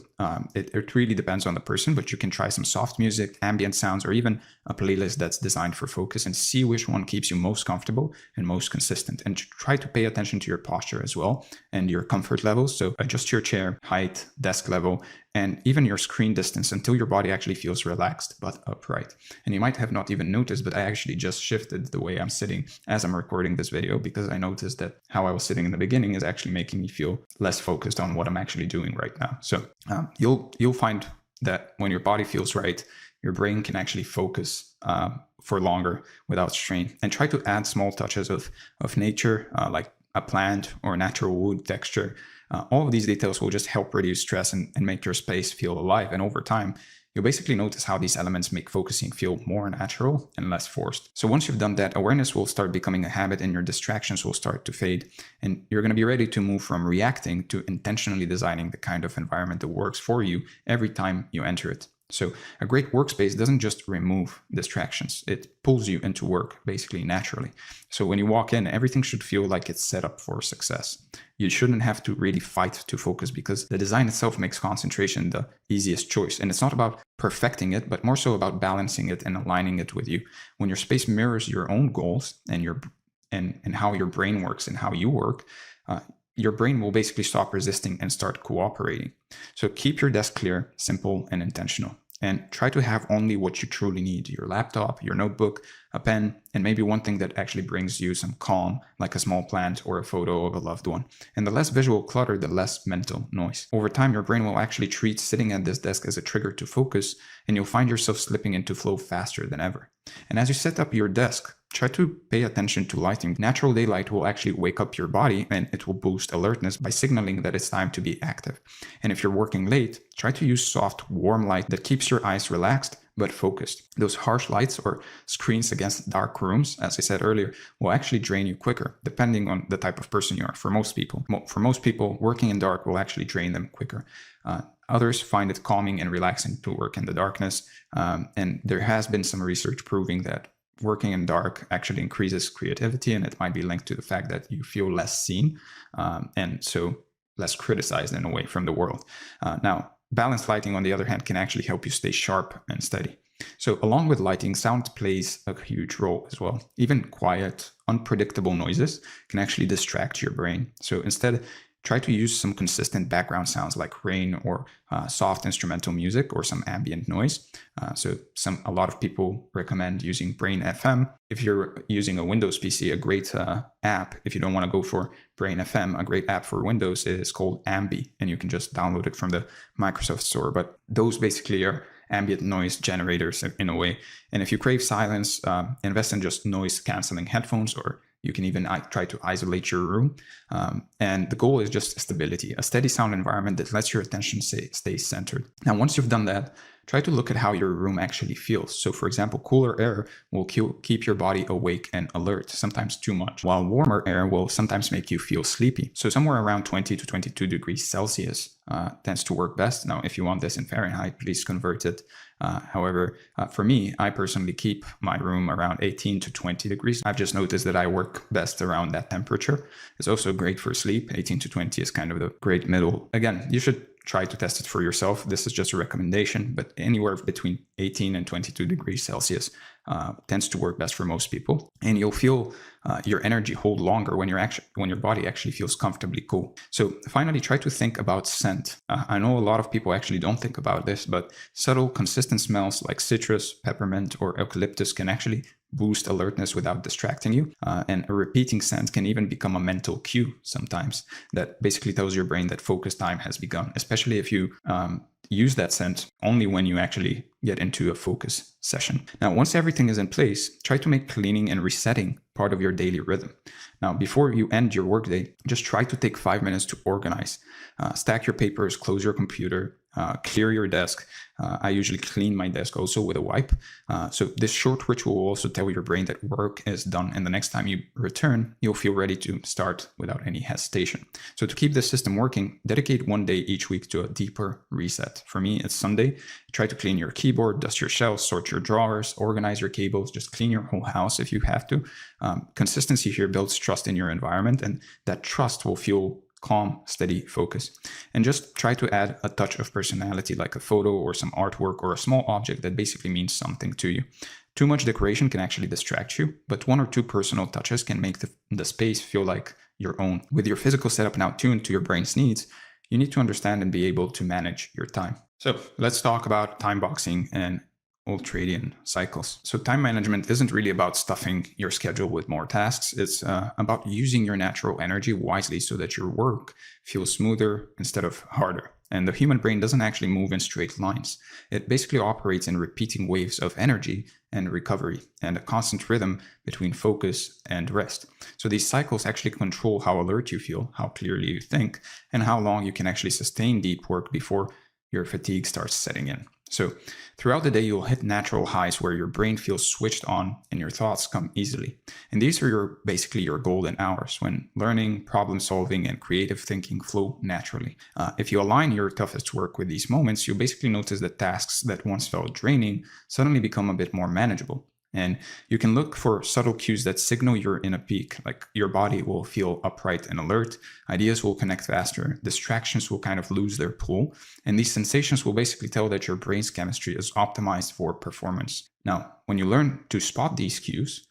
Speaker 1: it really depends on the person, but you can try some soft music, ambient sounds, or even a playlist that's designed for focus, and see which one keeps you most comfortable and most consistent. And try to pay attention to your posture as well and your comfort levels. So adjust your chair height, desk level, and even your screen distance until your body actually feels relaxed but upright. And you might have not even noticed, but I actually just shifted the way I'm sitting as I'm recording this video, because I noticed that how I was sitting in the beginning is actually making me feel less focused on what I'm actually doing right now. So you'll find that when your body feels right, your brain can actually focus for longer without strain. And try to add small touches of nature, like a plant or natural wood texture. All of these details will just help reduce stress and make your space feel alive. And over time, you'll basically notice how these elements make focusing feel more natural and less forced. So once you've done that, awareness will start becoming a habit and your distractions will start to fade. And you're going to be ready to move from reacting to intentionally designing the kind of environment that works for you every time you enter it. So a great workspace doesn't just remove distractions, it pulls you into work basically naturally. So when you walk in, everything should feel like it's set up for success. You shouldn't have to really fight to focus, because the design itself makes concentration the easiest choice. And it's not about perfecting it, but more so about balancing it and aligning it with you. When your space mirrors your own goals and how your brain works and how you work, your brain will basically stop resisting and start cooperating. So keep your desk clear, simple, and intentional. And try to have only what you truly need: your laptop, your notebook, a pen, and maybe one thing that actually brings you some calm, like a small plant or a photo of a loved one. And the less visual clutter, the less mental noise. Over time, your brain will actually treat sitting at this desk as a trigger to focus, and you'll find yourself slipping into flow faster than ever. And as you set up your desk, try to pay attention to lighting. Natural daylight will actually wake up your body, and it will boost alertness by signaling that it's time to be active. And if you're working late, try to use soft, warm light that keeps your eyes relaxed but focused. Those harsh lights or screens against dark rooms, as I said earlier, will actually drain you quicker, depending on the type of person you are. For most people, working in dark will actually drain them quicker. Others find it calming and relaxing to work in the darkness. And there has been some research proving that working in dark actually increases creativity, and it might be linked to the fact that you feel less seen, and so less criticized in a way from the world. Now, balanced lighting, on the other hand, can actually help you stay sharp and steady. So along with lighting, sound plays a huge role as well. Even quiet, unpredictable noises can actually distract your brain. So instead, try to use some consistent background sounds like rain or soft instrumental music or some ambient noise. A lot of people recommend using Brain FM. If you're using a Windows PC, a great app, if you don't want to go for Brain FM, a great app for Windows is called Ambi, and you can just download it from the Microsoft Store. But those basically are ambient noise generators in a way. And if you crave silence, invest in just noise canceling headphones, or you can even try to isolate your room. And the goal is just stability, a steady sound environment that lets your attention stay centered. Now, once you've done that, try to look at how your room actually feels. So for example, cooler air will keep your body awake and alert, sometimes too much, while warmer air will sometimes make you feel sleepy. So somewhere around 20 to 22 degrees Celsius tends to work best. Now, if you want this in Fahrenheit, please convert it. However, for me, I personally keep my room around 18 to 20 degrees. I've just noticed that I work best around that temperature. It's also great for sleep. 18 to 20 is kind of the great middle. Again, you should try to test it for yourself. This is just a recommendation, but anywhere between 18 and 22 degrees Celsius tends to work best for most people. And you'll feel your energy hold longer when your body actually feels comfortably cool. So finally, try to think about scent. I know a lot of people actually don't think about this, but subtle, consistent smells like citrus, peppermint, or eucalyptus can actually boost alertness without distracting you. And a repeating scent can even become a mental cue sometimes that basically tells your brain that focus time has begun, especially if you use that scent only when you actually get into a focus session. Now, once everything is in place, try to make cleaning and resetting part of your daily rhythm. Now, before you end your workday, just try to take 5 minutes to organize. Stack your papers, close your computer, clear your desk. I usually clean my desk also with a wipe. So this short ritual will also tell your brain that work is done, and the next time you return, you'll feel ready to start without any hesitation. So to keep this system working, dedicate one day each week to a deeper reset. For me, it's Sunday. Try to clean your keyboard, dust your shelves, sort your drawers, organize your cables, just clean your whole house if you have to. Consistency here builds trust in your environment, and that trust will fuel calm, steady focus. And just try to add a touch of personality, like a photo or some artwork or a small object that basically means something to you. Too much decoration can actually distract you, but one or two personal touches can make the space feel like your own. With your physical setup now tuned to your brain's needs, you need to understand and be able to manage your time. So let's talk about time boxing and ultradian cycles. So time management isn't really about stuffing your schedule with more tasks. It's about using your natural energy wisely so that your work feels smoother instead of harder. And the human brain doesn't actually move in straight lines. It basically operates in repeating waves of energy and recovery and a constant rhythm between focus and rest. So these cycles actually control how alert you feel, how clearly you think, and how long you can actually sustain deep work before your fatigue starts setting in. So throughout the day, you'll hit natural highs where your brain feels switched on and your thoughts come easily. And these are basically your golden hours when learning, problem solving, and creative thinking flow naturally. If you align your toughest work with these moments, you'll basically notice that tasks that once felt draining suddenly become a bit more manageable. And you can look for subtle cues that signal you're in a peak, like your body will feel upright and alert, ideas will connect faster, distractions will kind of lose their pull, and these sensations will basically tell that your brain's chemistry is optimized for performance. Now, when you learn to spot these cues,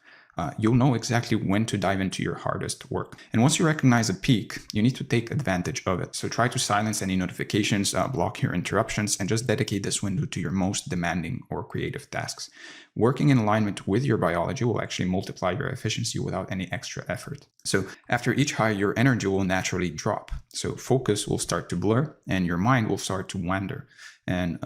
Speaker 1: you'll know exactly when to dive into your hardest work. And once you recognize a peak, you need to take advantage of it. So try to silence any notifications, block your interruptions, and just dedicate this window to your most demanding or creative tasks. Working in alignment with your biology will actually multiply your efficiency without any extra effort. So after each high, your energy will naturally drop. So focus will start to blur and your mind will start to wander. And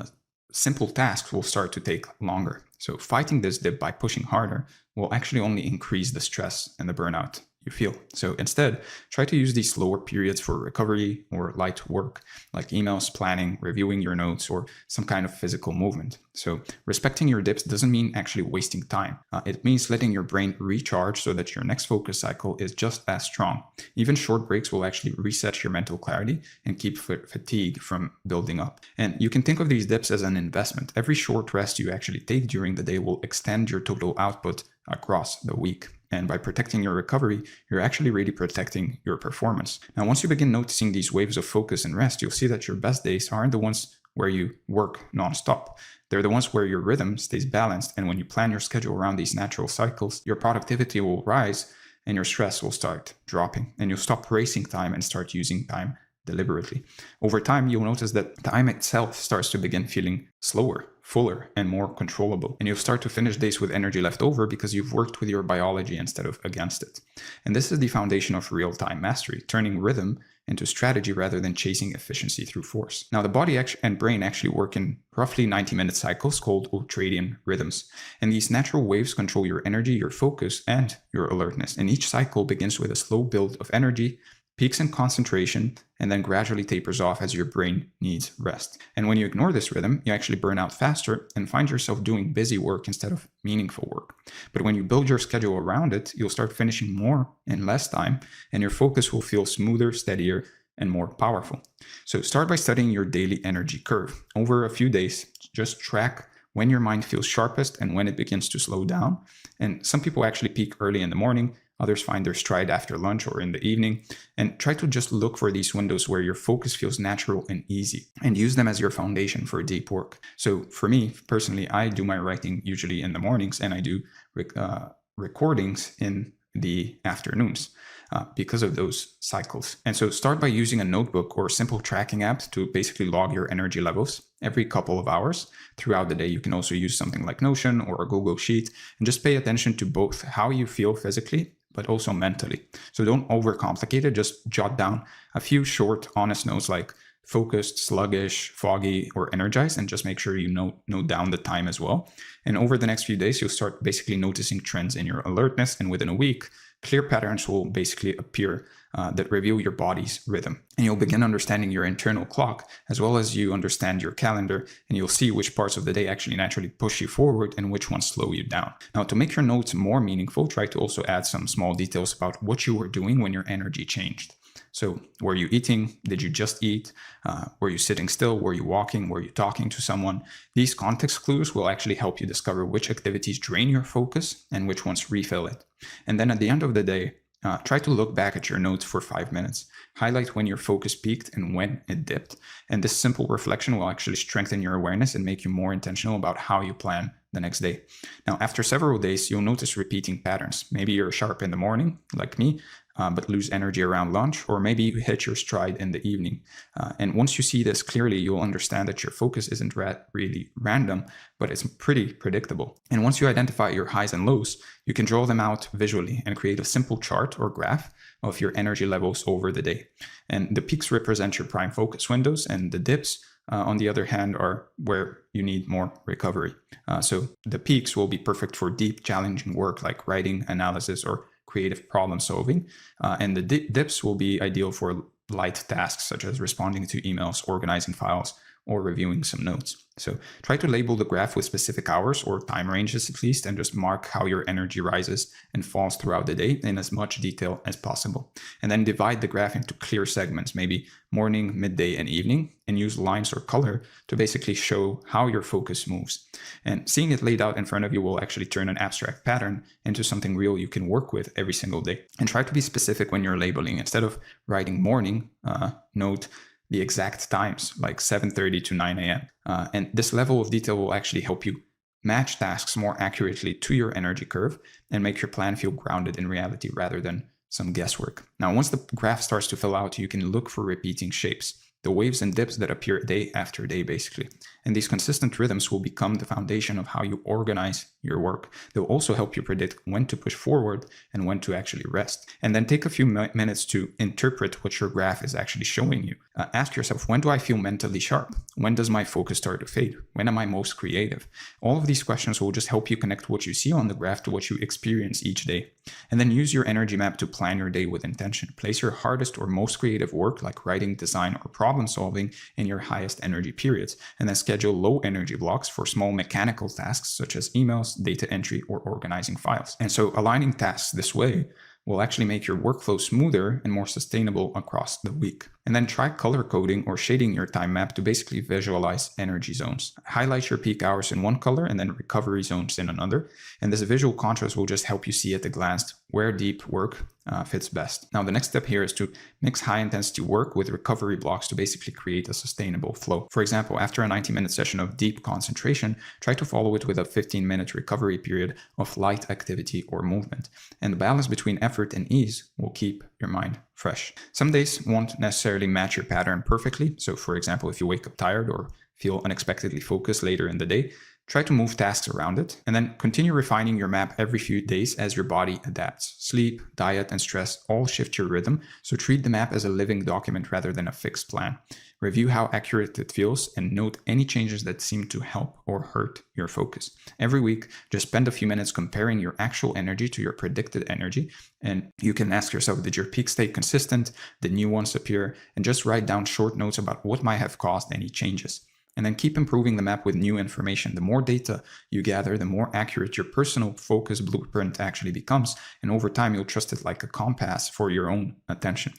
Speaker 1: simple tasks will start to take longer. So fighting this dip by pushing harder will actually only increase the stress and the burnout you feel. So instead, try to use these slower periods for recovery or light work, like emails, planning, reviewing your notes, or some kind of physical movement. So respecting your dips doesn't mean actually wasting time. It means letting your brain recharge so that your next focus cycle is just as strong. Even short breaks will actually reset your mental clarity and keep fatigue from building up. And you can think of these dips as an investment. Every short rest you actually take during the day will extend your total output across the week. And by protecting your recovery, you're actually really protecting your performance. Now, once you begin noticing these waves of focus and rest, you'll see that your best days aren't the ones where you work nonstop. They're the ones where your rhythm stays balanced. And when you plan your schedule around these natural cycles, your productivity will rise and your stress will start dropping. And you'll stop racing time and start using time deliberately. Over time, you'll notice that time itself starts to begin feeling slower, fuller, and more controllable. And you'll start to finish days with energy left over because you've worked with your biology instead of against it. And this is the foundation of real-time mastery, turning rhythm into strategy rather than chasing efficiency through force. Now, the body and brain actually work in roughly 90-minute cycles called ultradian rhythms. And these natural waves control your energy, your focus, and your alertness. And each cycle begins with a slow build of energy, peaks in concentration, and then gradually tapers off as your brain needs rest. And when you ignore this rhythm, you actually burn out faster and find yourself doing busy work instead of meaningful work. But when you build your schedule around it, you'll start finishing more in less time, and your focus will feel smoother, steadier, and more powerful. So start by studying your daily energy curve. Over a few days, just track when your mind feels sharpest and when it begins to slow down. And some people actually peak early in the morning. Others find their stride after lunch or in the evening, and try to just look for these windows where your focus feels natural and easy, and use them as your foundation for deep work. So for me, personally, I do my writing usually in the mornings, and I do recordings in the afternoons because of those cycles. And so start by using a notebook or simple tracking app to basically log your energy levels every couple of hours throughout the day. You can also use something like Notion or a Google Sheet, and just pay attention to both how you feel physically but also mentally. So don't overcomplicate it. Just jot down a few short, honest notes like focused, sluggish, foggy, or energized, and just make sure you note down the time as well. And over the next few days, you'll start basically noticing trends in your alertness, and within a week, clear patterns will basically appear that reveal your body's rhythm. And you'll begin understanding your internal clock, as well as you understand your calendar, and you'll see which parts of the day actually naturally push you forward and which ones slow you down. Now, to make your notes more meaningful, try to also add some small details about what you were doing when your energy changed. So were you eating? Did you just eat? Were you sitting still? Were you walking? Were you talking to someone? These context clues will actually help you discover which activities drain your focus and which ones refill it. And then at the end of the day, try to look back at your notes for 5 minutes. Highlight when your focus peaked and when it dipped. And this simple reflection will actually strengthen your awareness and make you more intentional about how you plan the next day. Now, after several days, you'll notice repeating patterns. Maybe you're sharp in the morning, like me, but lose energy around lunch, or maybe you hit your stride in the evening. And once you see this clearly, you'll understand that your focus isn't really random, but it's pretty predictable. And once you identify your highs and lows, you can draw them out visually and create a simple chart or graph of your energy levels over the day. And the peaks represent your prime focus windows, and the dips, on the other hand, are where you need more recovery. So the peaks will be perfect for deep, challenging work like writing, analysis, or creative problem solving. And the dips will be ideal for light tasks such as responding to emails, organizing files, or reviewing some notes. So try to label the graph with specific hours or time ranges at least, and just mark how your energy rises and falls throughout the day in as much detail as possible. And then divide the graph into clear segments, maybe morning, midday, and evening, and use lines or color to basically show how your focus moves. And seeing it laid out in front of you will actually turn an abstract pattern into something real you can work with every single day. And try to be specific when you're labeling. Instead of writing morning, note the exact times, like 7:30 to 9 a.m. And this level of detail will actually help you match tasks more accurately to your energy curve and make your plan feel grounded in reality rather than some guesswork. Now, once the graph starts to fill out, you can look for repeating shapes, the waves and dips that appear day after day, basically. And these consistent rhythms will become the foundation of how you organize your work. They'll also help you predict when to push forward and when to actually rest. And then take a few minutes to interpret what your graph is actually showing you. Ask yourself, when do I feel mentally sharp? When does my focus start to fade? When am I most creative? All of these questions will just help you connect what you see on the graph to what you experience each day. And then use your energy map to plan your day with intention. Place your hardest or most creative work, like writing, design, or problem solving, in your highest energy periods. And then schedule low energy blocks for small mechanical tasks such as emails, data entry, or organizing files. And so aligning tasks this way will actually make your workflow smoother and more sustainable across the week. And then try color coding or shading your time map to basically visualize energy zones. Highlight your peak hours in one color and then recovery zones in another. And this visual contrast will just help you see at a glance where deep work fits best. Now, the next step here is to mix high intensity work with recovery blocks to basically create a sustainable flow. For example, after a 90-minute session of deep concentration, try to follow it with a 15-minute recovery period of light activity or movement. And the balance between effort and ease will keep your mind fresh. Some days won't necessarily match your pattern perfectly. So for example, if you wake up tired or feel unexpectedly focused later in the day, try to move tasks around it, and then continue refining your map every few days as your body adapts. Sleep, diet, and stress all shift your rhythm, so treat the map as a living document rather than a fixed plan. Review how accurate it feels and note any changes that seem to help or hurt your focus. Every week, just spend a few minutes comparing your actual energy to your predicted energy, and you can ask yourself, did your peaks stay consistent? Did new ones appear? And just write down short notes about what might have caused any changes. And then keep improving the map with new information. The more data you gather, the more accurate your personal focus blueprint actually becomes. And over time, you'll trust it like a compass for your own attention.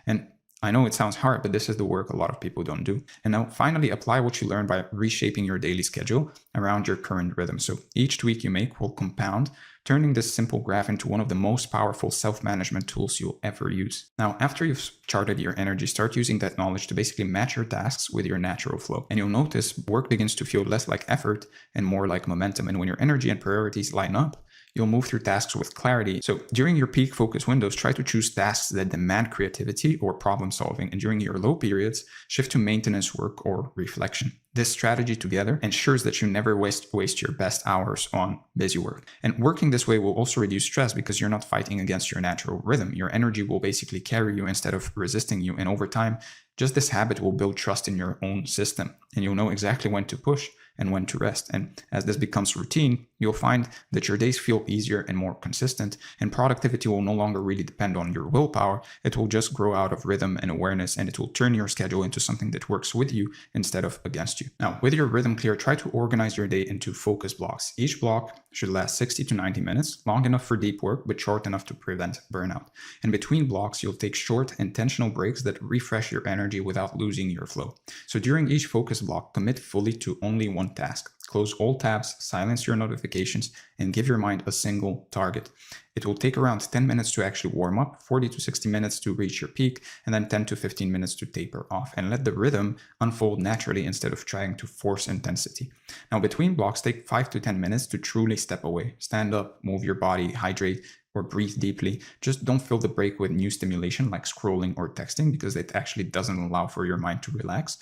Speaker 1: And I know it sounds hard, but this is the work a lot of people don't do. And now finally, apply what you learn by reshaping your daily schedule around your current rhythm. So each tweak you make will compound, turning this simple graph into one of the most powerful self-management tools you'll ever use. Now, after you've charted your energy, start using that knowledge to basically match your tasks with your natural flow. And you'll notice work begins to feel less like effort and more like momentum. And when your energy and priorities line up, you'll move through tasks with clarity. So during your peak focus windows, try to choose tasks that demand creativity or problem solving. And during your low periods, shift to maintenance work or reflection. This strategy together ensures that you never waste your best hours on busy work. And working this way will also reduce stress because you're not fighting against your natural rhythm. Your energy will basically carry you instead of resisting you. And over time, Just this habit will build trust in your own system, and you'll know exactly when to push and when to rest. And as this becomes routine, you'll find that your days feel easier and more consistent, and productivity will no longer really depend on your willpower. It will just grow out of rhythm and awareness, and it will turn your schedule into something that works with you instead of against you. Now, with your rhythm clear, try to organize your day into focus blocks. Each block should last 60 to 90 minutes, long enough for deep work, but short enough to prevent burnout. And between blocks, you'll take short, intentional breaks that refresh your energy without losing your flow. So during each focus block, commit fully to only one task. Close all tabs, silence your notifications, and give your mind a single target. It will take around 10 minutes to actually warm up, 40 to 60 minutes to reach your peak, and then 10 to 15 minutes to taper off, and let the rhythm unfold naturally instead of trying to force intensity. Now, between blocks, take 5 to 10 minutes to truly step away. Stand up, move your body, hydrate, or breathe deeply. Just don't fill the break with new stimulation like scrolling or texting, because it actually doesn't allow for your mind to relax.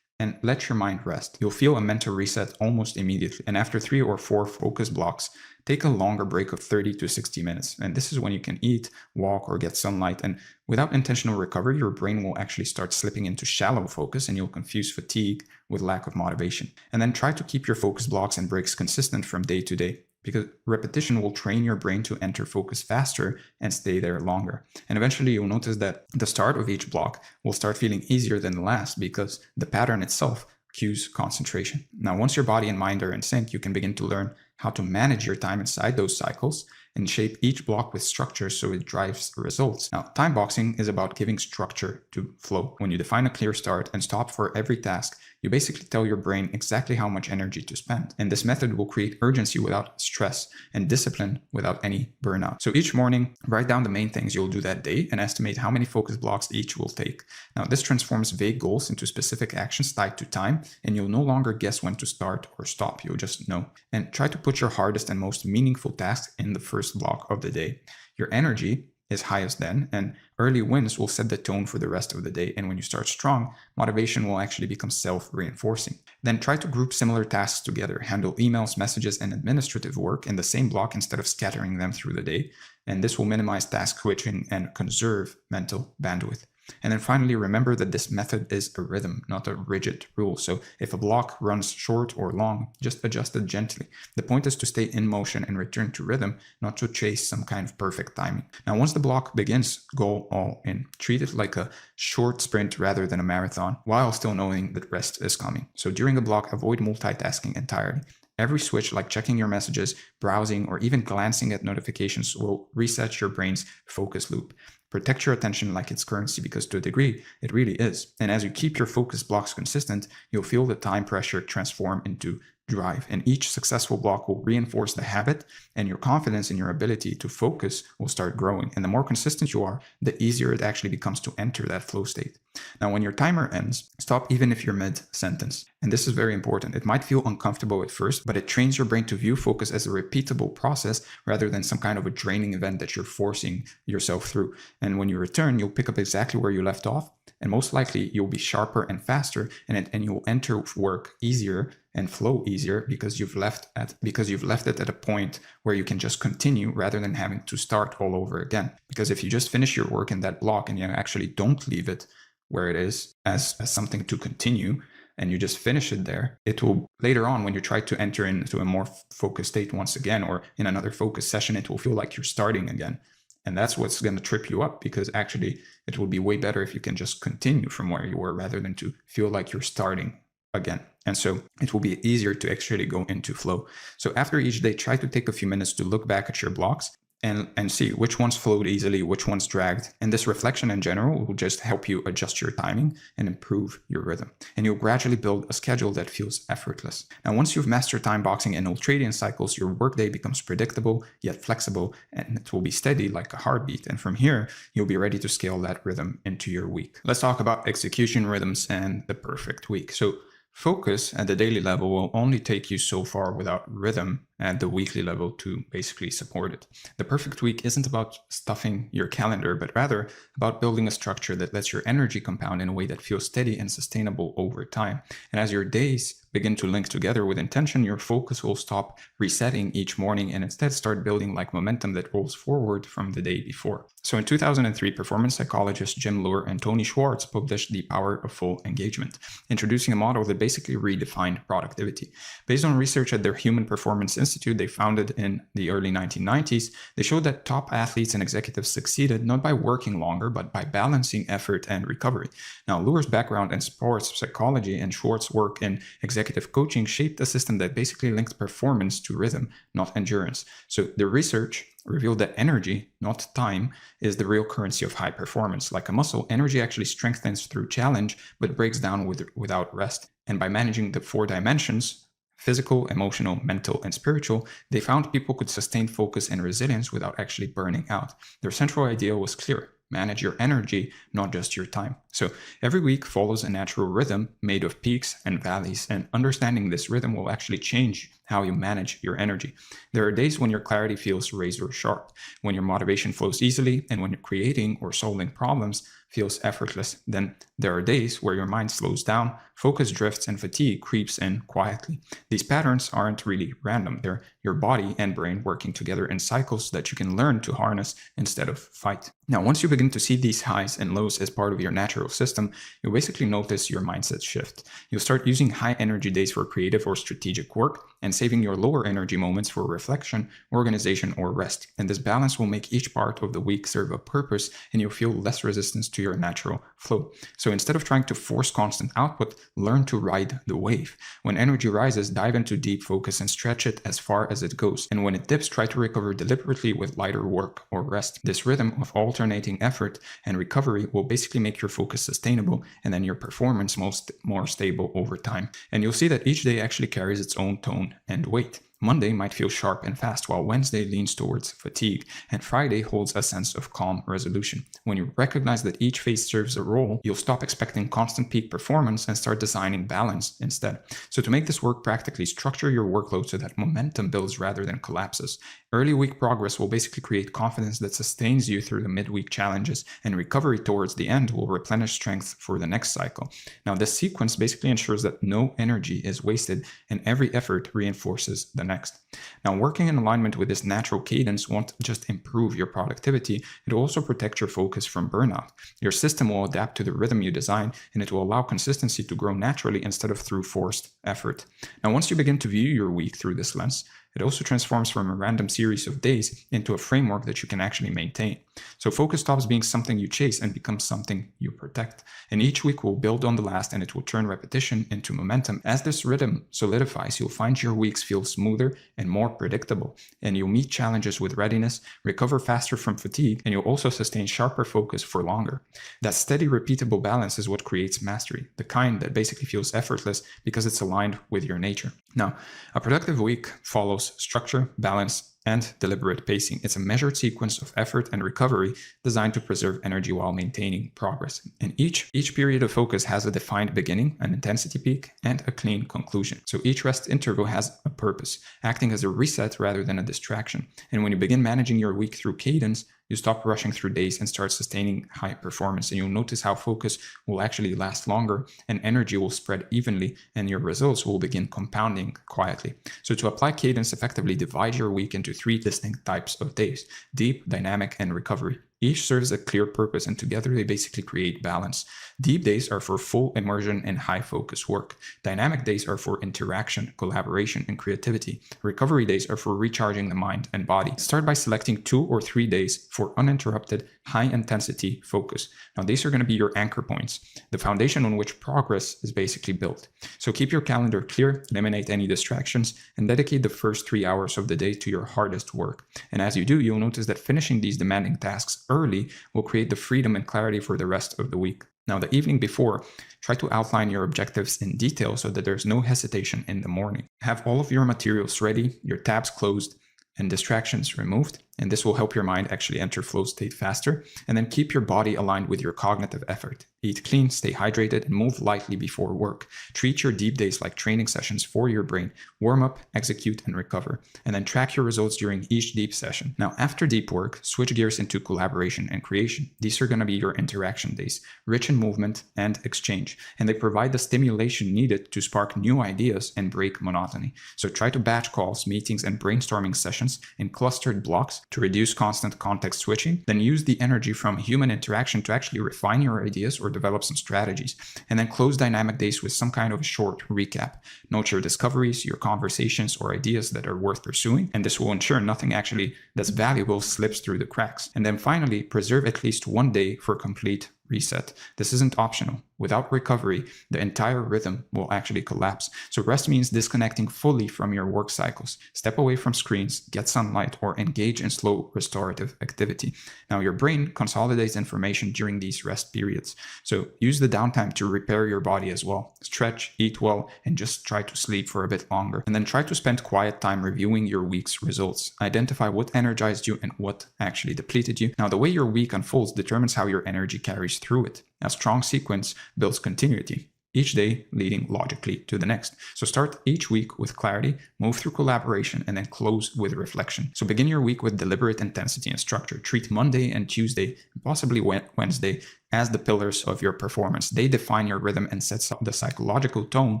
Speaker 1: And let your mind rest. You'll feel a mental reset almost immediately. And after 3 or 4 focus blocks, take a longer break of 30 to 60 minutes. And this is when you can eat, walk, or get sunlight. And without intentional recovery, your brain will actually start slipping into shallow focus, and you'll confuse fatigue with lack of motivation. And then try to keep your focus blocks and breaks consistent from day to day, because repetition will train your brain to enter focus faster and stay there longer. And eventually you'll notice that the start of each block will start feeling easier than the last, because the pattern itself cues concentration. Now, once your body and mind are in sync, you can begin to learn how to manage your time inside those cycles and shape each block with structure so it drives results. Now, time boxing is about giving structure to flow. When you define a clear start and stop for every task, you basically tell your brain exactly how much energy to spend. And this method will create urgency without stress and discipline without any burnout. So each morning, write down the main things you'll do that day and estimate how many focus blocks each will take. Now, this transforms vague goals into specific actions tied to time, and you'll no longer guess when to start or stop. You'll just know. And try to put your hardest and most meaningful tasks in the first block of the day. Your energy is highest then, and early wins will set the tone for the rest of the day. And when you start strong, motivation will actually become self-reinforcing. Then try to group similar tasks together. Handle emails, messages, and administrative work in the same block instead of scattering them through the day. And this will minimize task switching and conserve mental bandwidth. And then finally, remember that this method is a rhythm, not a rigid rule. So if a block runs short or long, just adjust it gently. The point is to stay in motion and return to rhythm, not to chase some kind of perfect timing. Now, once the block begins, go all in. Treat it like a short sprint rather than a marathon, while still knowing that rest is coming. So during a block, avoid multitasking entirely. Every switch, like checking your messages, browsing, or even glancing at notifications, will reset your brain's focus loop. Protect your attention like it's currency, because to a degree, it really is. And as you keep your focus blocks consistent, you'll feel the time pressure transform into drive. And each successful block will reinforce the habit, and your confidence in your ability to focus will start growing. And the more consistent you are, the easier it actually becomes to enter that flow state. Now, when your timer ends, stop even if you're mid-sentence. And this is very important. It might feel uncomfortable at first, but it trains your brain to view focus as a repeatable process rather than some kind of a draining event that you're forcing yourself through. And when you return, you'll pick up exactly where you left off, and most likely you'll be sharper and faster, and you'll enter work easier and flow easier because you've left it at a point where you can just continue rather than having to start all over again. Because if you just finish your work in that block and you actually don't leave it where it is as something to continue, and you just finish it there, it will later on, when you try to enter into a more focused state once again, or in another focus session, it will feel like you're starting again. And that's what's going to trip you up, because actually it will be way better if you can just continue from where you were rather than to feel like you're starting again. And so it will be easier to actually go into flow. So after each day, try to take a few minutes to look back at your blocks and see which ones flowed easily, which ones dragged. And this reflection in general will just help you adjust your timing and improve your rhythm. And you'll gradually build a schedule that feels effortless. Now, once you've mastered time boxing and ultradian cycles, your workday becomes predictable yet flexible, and it will be steady like a heartbeat. And from here, you'll be ready to scale that rhythm into your week. Let's talk about execution rhythms and the perfect week. So focus at the daily level will only take you so far without rhythm at the weekly level to basically support it. The perfect week isn't about stuffing your calendar, but rather about building a structure that lets your energy compound in a way that feels steady and sustainable over time. And as your days begin to link together with intention, your focus will stop resetting each morning and instead start building like momentum that rolls forward from the day before. So in 2003, performance psychologists Jim Loehr and Tony Schwartz published The Power of Full Engagement, introducing a model that basically redefined productivity. Based on research at their Human Performance Institute they founded in the early 1990s, they showed that top athletes and executives succeeded not by working longer, but by balancing effort and recovery. Now, Loehr's background in sports psychology and Schwartz's work in executive coaching shaped a system that basically linked performance to rhythm, not endurance. So the research revealed that energy, not time, is the real currency of high performance. Like a muscle, energy actually strengthens through challenge, but breaks down without rest. And by managing the 4 dimensions, physical, emotional, mental, and spiritual, they found people could sustain focus and resilience without actually burning out. Their central idea was clear: manage your energy, not just your time. So every week follows a natural rhythm made of peaks and valleys, and understanding this rhythm will actually change how you manage your energy. There are days when your clarity feels razor sharp, when your motivation flows easily, and when creating or solving problems feels effortless. Then there are days where your mind slows down, focus drifts, and fatigue creeps in quietly. These patterns aren't really random. They're your body and brain working together in cycles that you can learn to harness instead of fight. Now, once you begin to see these highs and lows as part of your natural system, you'll basically notice your mindset shift. You'll start using high energy days for creative or strategic work and saving your lower energy moments for reflection, organization, or rest. And this balance will make each part of the week serve a purpose, and you'll feel less resistance to your natural flow. So instead of trying to force constant output, learn to ride the wave. When energy rises, dive into deep focus and stretch it as far as it goes. And when it dips, try to recover deliberately with lighter work or rest. This rhythm of alternating effort and recovery will basically make your focus sustainable and then your performance more stable over time. And you'll see that each day actually carries its own tone and weight. Monday might feel sharp and fast, while Wednesday leans towards fatigue, and Friday holds a sense of calm resolution. When you recognize that each phase serves a role, you'll stop expecting constant peak performance and start designing balance instead. So to make this work practically, structure your workload so that momentum builds rather than collapses. Early week progress will basically create confidence that sustains you through the midweek challenges, and recovery towards the end will replenish strength for the next cycle. Now, this sequence basically ensures that no energy is wasted and every effort reinforces the next. Now, working in alignment with this natural cadence won't just improve your productivity, it will also protect your focus from burnout. Your system will adapt to the rhythm you design, and it will allow consistency to grow naturally instead of through forced effort. Now, once you begin to view your week through this lens, it also transforms from a random series of days into a framework that you can actually maintain. So focus stops being something you chase and becomes something you protect. And each week will build on the last, and it will turn repetition into momentum. As this rhythm solidifies, you'll find your weeks feel smoother and more predictable, and you'll meet challenges with readiness, recover faster from fatigue, and you'll also sustain sharper focus for longer. That steady, repeatable balance is what creates mastery, the kind that basically feels effortless because it's aligned with your nature. Now, a productive week follows structure, balance, and deliberate pacing. It's a measured sequence of effort and recovery designed to preserve energy while maintaining progress. And each period of focus has a defined beginning, an intensity peak, and a clean conclusion. So each rest interval has a purpose, acting as a reset rather than a distraction. And when you begin managing your week through cadence, you stop rushing through days and start sustaining high performance. And you'll notice how focus will actually last longer and energy will spread evenly, and your results will begin compounding quietly. So to apply cadence effectively, divide your week into 3 distinct types of days: deep, dynamic, and recovery. Each serves a clear purpose, and together they basically create balance. Deep days are for full immersion and high focus work. Dynamic days are for interaction, collaboration, and creativity. Recovery days are for recharging the mind and body. Start by selecting 2 or 3 days for uninterrupted, high intensity focus. Now, these are going to be your anchor points, the foundation on which progress is basically built. So keep your calendar clear, eliminate any distractions, and dedicate the first 3 hours of the day to your hardest work. And as you do, you'll notice that finishing these demanding tasks early will create the freedom and clarity for the rest of the week. Now, the evening before, try to outline your objectives in detail so that there's no hesitation in the morning. Have all of your materials ready, your tabs closed, and distractions removed, and this will help your mind actually enter flow state faster. And then keep your body aligned with your cognitive effort. Eat clean, stay hydrated, and move lightly before work. Treat your deep days like training sessions for your brain. Warm up, execute, and recover. And then track your results during each deep session. Now, after deep work, switch gears into collaboration and creation. These are going to be your interaction days, rich in movement and exchange, and they provide the stimulation needed to spark new ideas and break monotony. So try to batch calls, meetings, and brainstorming sessions in clustered blocks to reduce constant context switching. Then use the energy from human interaction to actually refine your ideas or develop some strategies. And then close dynamic days with some kind of a short recap. Note your discoveries, your conversations, or ideas that are worth pursuing, and this will ensure nothing actually that's valuable slips through the cracks. And then finally, preserve at least one day for complete reset. This isn't optional. Without recovery, the entire rhythm will actually collapse. So rest means disconnecting fully from your work cycles. Step away from screens, get sunlight, or engage in slow restorative activity. Now, your brain consolidates information during these rest periods. So use the downtime to repair your body as well. Stretch, eat well, and just try to sleep for a bit longer. And then try to spend quiet time reviewing your week's results. Identify what energized you and what actually depleted you. Now, the way your week unfolds determines how your energy carries through it. A strong sequence builds continuity, each day leading logically to the next. So start each week with clarity, move through collaboration, and then close with reflection. So begin your week with deliberate intensity and structure. Treat Monday and Tuesday, and possibly Wednesday, as the pillars of your performance. They define your rhythm and sets up the psychological tone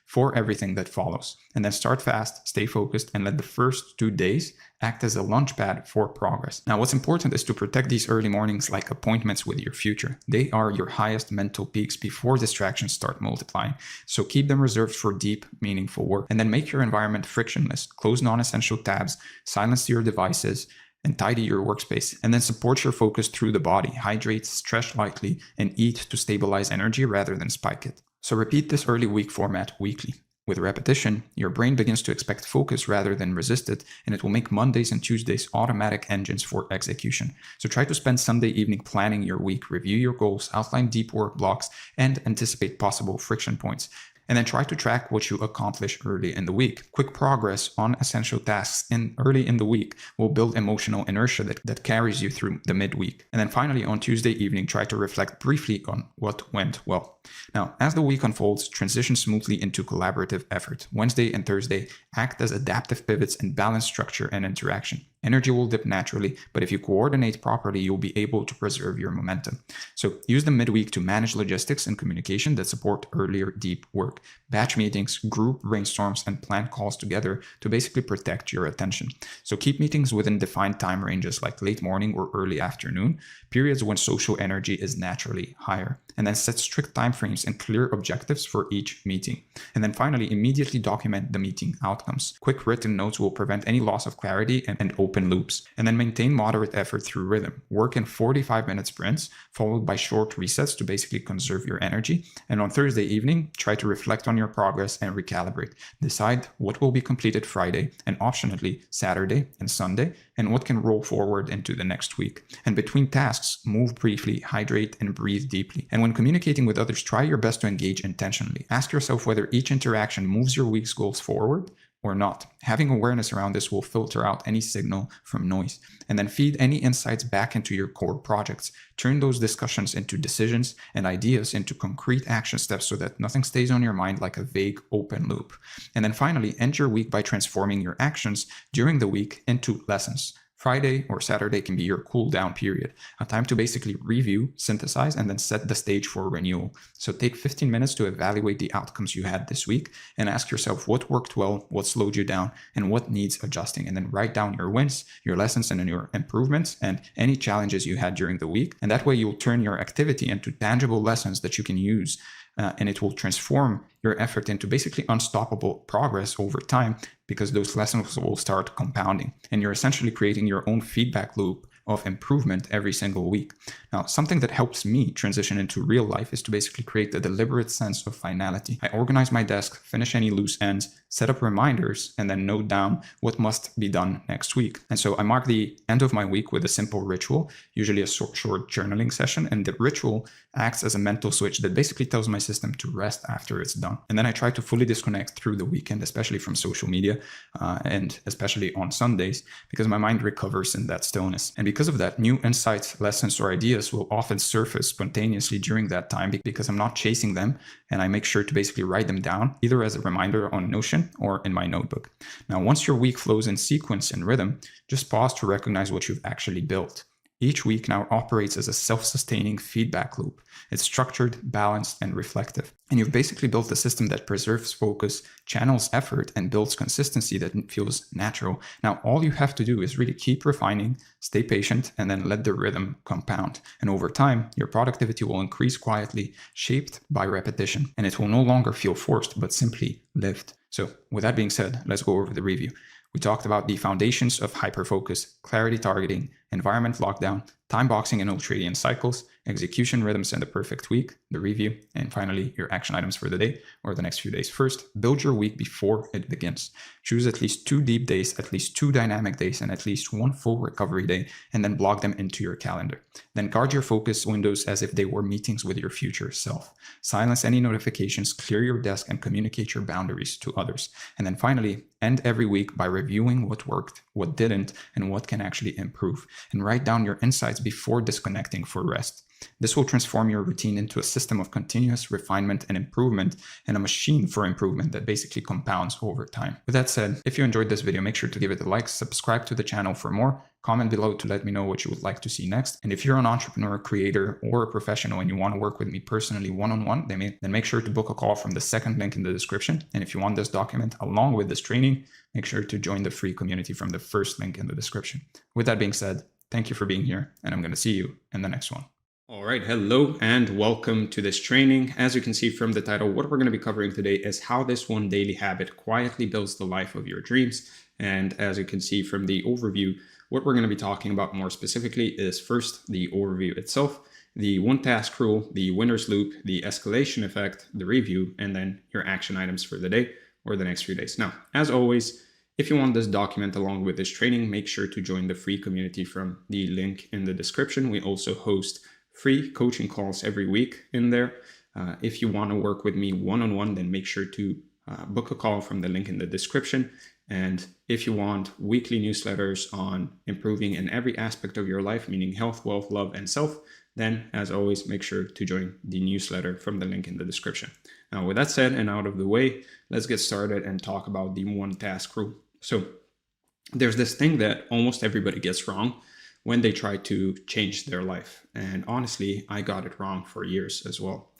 Speaker 1: for everything that follows. And then start fast, stay focused, and let the first 2 days act as a launch pad for progress. Now, what's important is to protect these early mornings like appointments with your future. They are your highest mental peaks before distractions start multiplying. So keep them reserved for deep, meaningful work. And then make your environment frictionless. Close non-essential tabs, silence your devices, and tidy your workspace. And then support your focus through the body. Hydrate, stretch lightly, and eat to stabilize energy rather than spike it. So repeat this early week format weekly. With repetition, your brain begins to expect focus rather than resist it, and it will make Mondays and Tuesdays automatic engines for execution. So try to spend Sunday evening planning your week, review your goals, outline deep work blocks, and anticipate possible friction points. And then try to track what you accomplish early in the week. Quick progress on essential tasks early in the week will build emotional inertia that carries you through the midweek. And then finally, on Tuesday evening, try to reflect briefly on what went well. Now, as the week unfolds, transition smoothly into collaborative effort. Wednesday and Thursday act as adaptive pivots and balance structure and interaction. Energy will dip naturally, but if you coordinate properly, you'll be able to preserve your momentum. So use the midweek to manage logistics and communication that support earlier deep work. Batch meetings, group brainstorms, and plan calls together to basically protect your attention. So keep meetings within defined time ranges like late morning or early afternoon, periods when social energy is naturally higher. And then set strict timeframes and clear objectives for each meeting. And then finally, immediately document the meeting outcomes. Quick written notes will prevent any loss of clarity and open loops. And then maintain moderate effort through rhythm. Work in 45-minute sprints, followed by short resets to basically conserve your energy. And on Thursday evening, try to reflect on your progress and recalibrate. Decide what will be completed Friday and optionally Saturday and Sunday, and what can roll forward into the next week. And between tasks, move briefly, hydrate, and breathe deeply. And when communicating with others, try your best to engage intentionally. Ask yourself whether each interaction moves your week's goals forward or not. Having awareness around this will filter out any signal from noise, and then feed any insights back into your core projects. Turn those discussions into decisions and ideas into concrete action steps so that nothing stays on your mind like a vague open loop. And then finally, end your week by transforming your actions during the week into lessons. Friday or Saturday can be your cool down period, a time to basically review, synthesize, and then set the stage for renewal. So take 15 minutes to evaluate the outcomes you had this week and ask yourself what worked well, what slowed you down, and what needs adjusting. And then write down your wins, your lessons, and your improvements, and any challenges you had during the week. And that way you'll turn your activity into tangible lessons that you can use. And it will transform your effort into basically unstoppable progress over time, because those lessons will start compounding. And you're essentially creating your own feedback loop of improvement every single week. Now, something that helps me transition into real life is to basically create a deliberate sense of finality. I organize my desk, finish any loose ends, set up reminders, and then note down what must be done next week. And so I mark the end of my week with a simple ritual, usually a short journaling session, and the ritual acts as a mental switch that basically tells my system to rest after it's done. And then I try to fully disconnect through the weekend, especially from social media, and especially on Sundays, because my mind recovers in that stillness. And because of that, new insights, lessons, or ideas will often surface spontaneously during that time because I'm not chasing them, and I make sure to basically write them down, either as a reminder on Notion or in my notebook. Now, once your week flows in sequence and rhythm, just pause to recognize what you've actually built. Each week now operates as a self-sustaining feedback loop. It's structured, balanced, and reflective. And you've basically built a system that preserves focus, channels effort, and builds consistency that feels natural. Now, all you have to do is really keep refining, stay patient, and then let the rhythm compound. And over time, your productivity will increase quietly, shaped by repetition. And it will no longer feel forced, but simply lived. So with that being said, let's go over the review. We talked about the foundations of hyperfocus, clarity targeting, environment lockdown, time boxing and ultradian cycles, execution rhythms, and the perfect week, the review, and finally your action items for the day or the next few days. First, build your week before it begins. Choose at least 2 deep days, at least 2 dynamic days, and at least 1 full recovery day, and then block them into your calendar. Then guard your focus windows as if they were meetings with your future self. Silence any notifications, clear your desk, and communicate your boundaries to others. And then finally, end every week by reviewing what worked, what didn't, and what can actually improve. And write down your insights before disconnecting for rest. This will transform your routine into a system of continuous refinement and improvement, and a machine for improvement that basically compounds over time. With that said, if you enjoyed this video, make sure to give it a like, subscribe to the channel for more, comment below to let me know what you would like to see next. And if you're an entrepreneur, creator, or a professional and you want to work with me personally one-on-one, then make sure to book a call from the second link in the description. And if you want this document along with this training, make sure to join the free community from the first link in the description. With that being said, thank you for being here, and I'm going to see you in the next one. All right, hello and welcome to this training. As you can see from the title, what we're going to be covering today is how this one daily habit quietly builds the life of your dreams. And as you can see from the overview, what we're going to be talking about more specifically is first the overview itself, the 1-task rule, the winner's loop, the escalation effect, the review, and then your action items for the day or the next few days. Now, as always, if you want this document along with this training, make sure to join the free community from the link in the description. We also host free coaching calls every week in there. If you want to work with me one-on-one, then make sure to book a call from the link in the description. And if you want weekly newsletters on improving in every aspect of your life, meaning health, wealth, love, and self, then as always, make sure to join the newsletter from the link in the description. Now, with that said and out of the way, let's get started and talk about the 1-task rule. So there's this thing that almost everybody gets wrong when they try to change their life. And honestly, I got it wrong for years as well.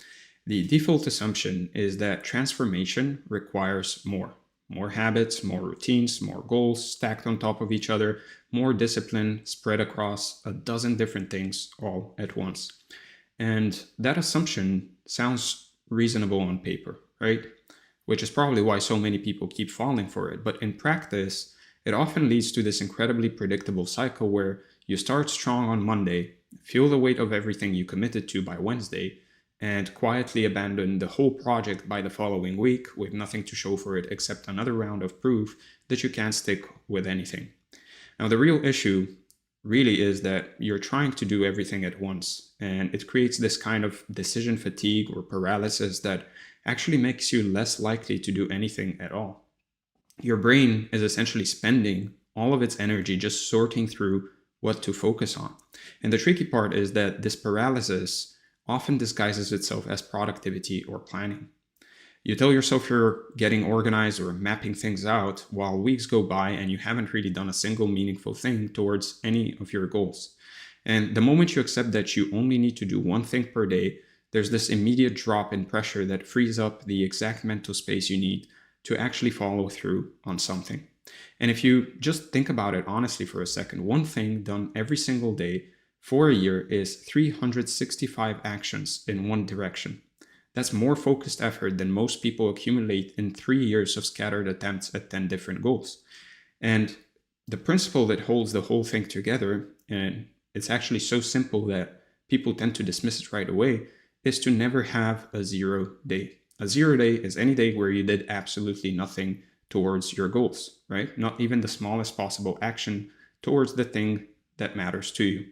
Speaker 1: The default assumption is that transformation requires more habits, more routines, more goals stacked on top of each other, more discipline spread across a dozen different things all at once. And that assumption sounds reasonable on paper, right? Which is probably why so many people keep falling for it. But in practice, it often leads to this incredibly predictable cycle where you start strong on Monday, feel the weight of everything you committed to by Wednesday, and quietly abandon the whole project by the following week with nothing to show for it except another round of proof that you can't stick with anything. Now, the real issue really is that you're trying to do everything at once, and it creates this kind of decision fatigue or paralysis that actually makes you less likely to do anything at all. Your brain is essentially spending all of its energy just sorting through what to focus on. And the tricky part is that this paralysis often disguises itself as productivity or planning. You tell yourself you're getting organized or mapping things out while weeks go by and you haven't really done a single meaningful thing towards any of your goals. And the moment you accept that you only need to do one thing per day, there's this immediate drop in pressure that frees up the exact mental space you need to actually follow through on something. And if you just think about it honestly for a second, one thing done every single day for a year is 365 actions in one direction. That's more focused effort than most people accumulate in 3 years of scattered attempts at 10 different goals. And the principle that holds the whole thing together, and it's actually so simple that people tend to dismiss it right away, is to never have a 0 day. A 0 day is any day where you did absolutely nothing towards your goals, right? Not even the smallest possible action towards the thing that matters to you.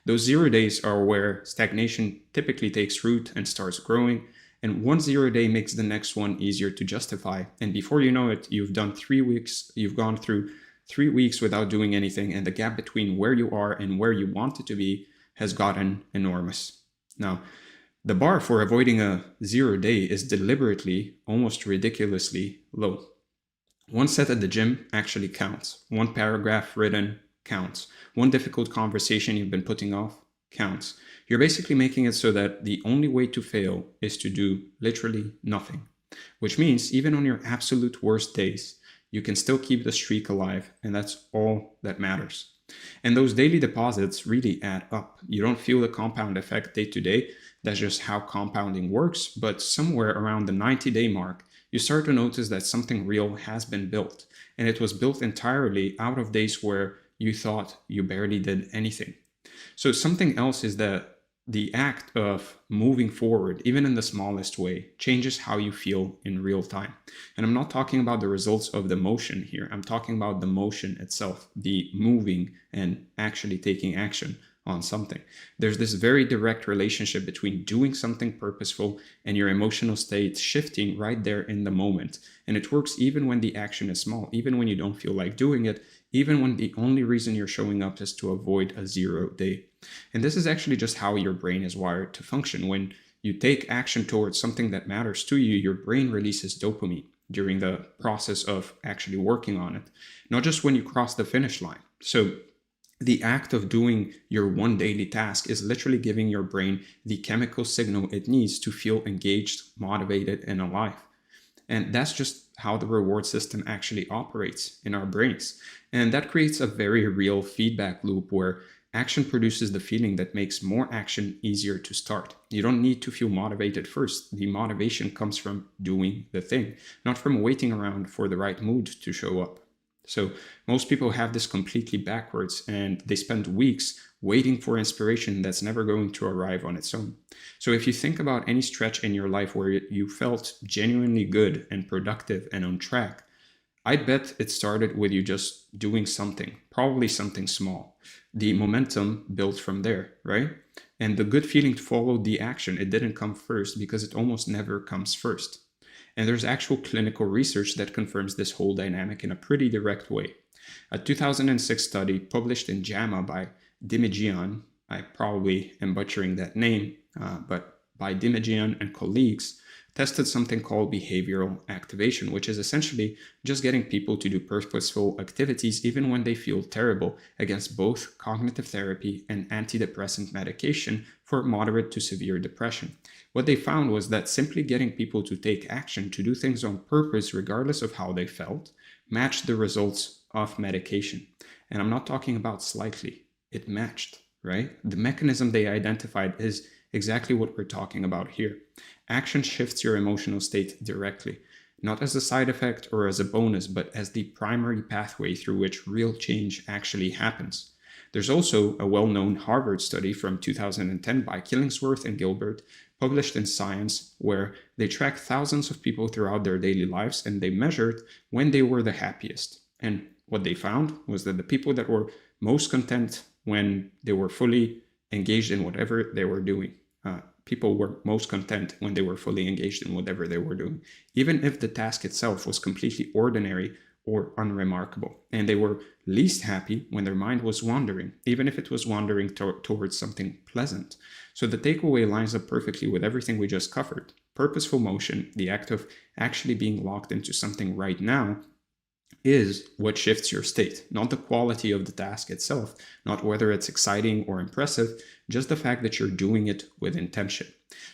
Speaker 1: Those 0 days are where stagnation typically takes root and starts growing, and one 0 day makes the next one easier to justify. And before you know it, you've gone through 3 weeks without doing anything, and the gap between where you are and where you want it to be has gotten enormous. Now, the bar for avoiding a 0 day is deliberately, almost ridiculously low. One set at the gym actually counts. One paragraph written counts. One difficult conversation you've been putting off counts. You're basically making it so that the only way to fail is to do literally nothing, which means even on your absolute worst days, you can still keep the streak alive, and that's all that matters. And those daily deposits really add up. You don't feel the compound effect day to day. That's just how compounding works. But somewhere around the 90-day mark, you start to notice that something real has been built. And it was built entirely out of days where you thought you barely did anything. So something else is that the act of moving forward, even in the smallest way, changes how you feel in real time. And I'm not talking about the results of the motion here. I'm talking about the motion itself, the moving and actually taking action on something. There's this very direct relationship between doing something purposeful and your emotional state shifting right there in the moment. And it works even when the action is small, even when you don't feel like doing it, even when the only reason you're showing up is to avoid a 0 day. And this is actually just how your brain is wired to function. When you take action towards something that matters to you, your brain releases dopamine during the process of actually working on it, not just when you cross the finish line. So the act of doing your one daily task is literally giving your brain the chemical signal it needs to feel engaged, motivated, and alive. And that's just how the reward system actually operates in our brains. And that creates a very real feedback loop where action produces the feeling that makes more action easier to start. You don't need to feel motivated first. The motivation comes from doing the thing, not from waiting around for the right mood to show up. So most people have this completely backwards, and they spend weeks waiting for inspiration that's never going to arrive on its own. So if you think about any stretch in your life where you felt genuinely good and productive and on track, I bet it started with you just doing something, probably something small. The momentum built from there, right? And the good feeling followed the action. It didn't come first because it almost never comes first. And there's actual clinical research that confirms this whole dynamic in a pretty direct way. A 2006 study published in JAMA by Delusional, I probably am butchering that name, but by Delusional and colleagues, tested something called behavioral activation, which is essentially just getting people to do purposeful activities even when they feel terrible, against both cognitive therapy and antidepressant medication for moderate to severe depression. What they found was that simply getting people to take action, to do things on purpose regardless of how they felt, matched the results of medication. And I'm not talking about slightly, it matched, right? The mechanism they identified is exactly what we're talking about here. Action shifts your emotional state directly, not as a side effect or as a bonus, but as the primary pathway through which real change actually happens. There's also a well-known Harvard study from 2010 by Killingsworth and Gilbert, published in Science, where they tracked thousands of people throughout their daily lives and they measured when they were the happiest. And what they found was that the people that were most content when they were fully engaged in whatever they were doing. People were most content when they were fully engaged in whatever they were doing, even if the task itself was completely ordinary or unremarkable. And they were least happy when their mind was wandering, even if it was wandering towards something pleasant. So the takeaway lines up perfectly with everything we just covered. Purposeful motion, the act of actually being locked into something right now, is what shifts your state, not the quality of the task itself, not whether it's exciting or impressive, just the fact that you're doing it with intention.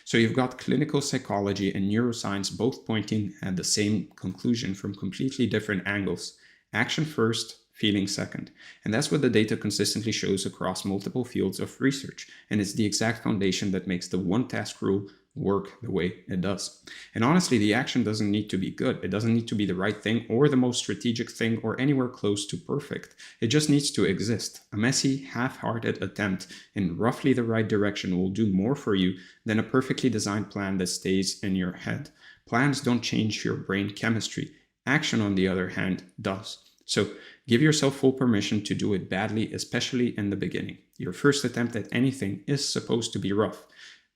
Speaker 1: So you've got clinical psychology and neuroscience both pointing at the same conclusion from completely different angles. Action first, feeling second. And that's what the data consistently shows across multiple fields of research. And it's the exact foundation that makes the one task rule work the way it does. And honestly, the action doesn't need to be good. It doesn't need to be the right thing or the most strategic thing or anywhere close to perfect. It just needs to exist. A messy, half-hearted attempt in roughly the right direction will do more for you than a perfectly designed plan that stays in your head. Plans don't change your brain chemistry. Action, on the other hand, does. So give yourself full permission to do it badly, especially in the beginning. Your first attempt at anything is supposed to be rough.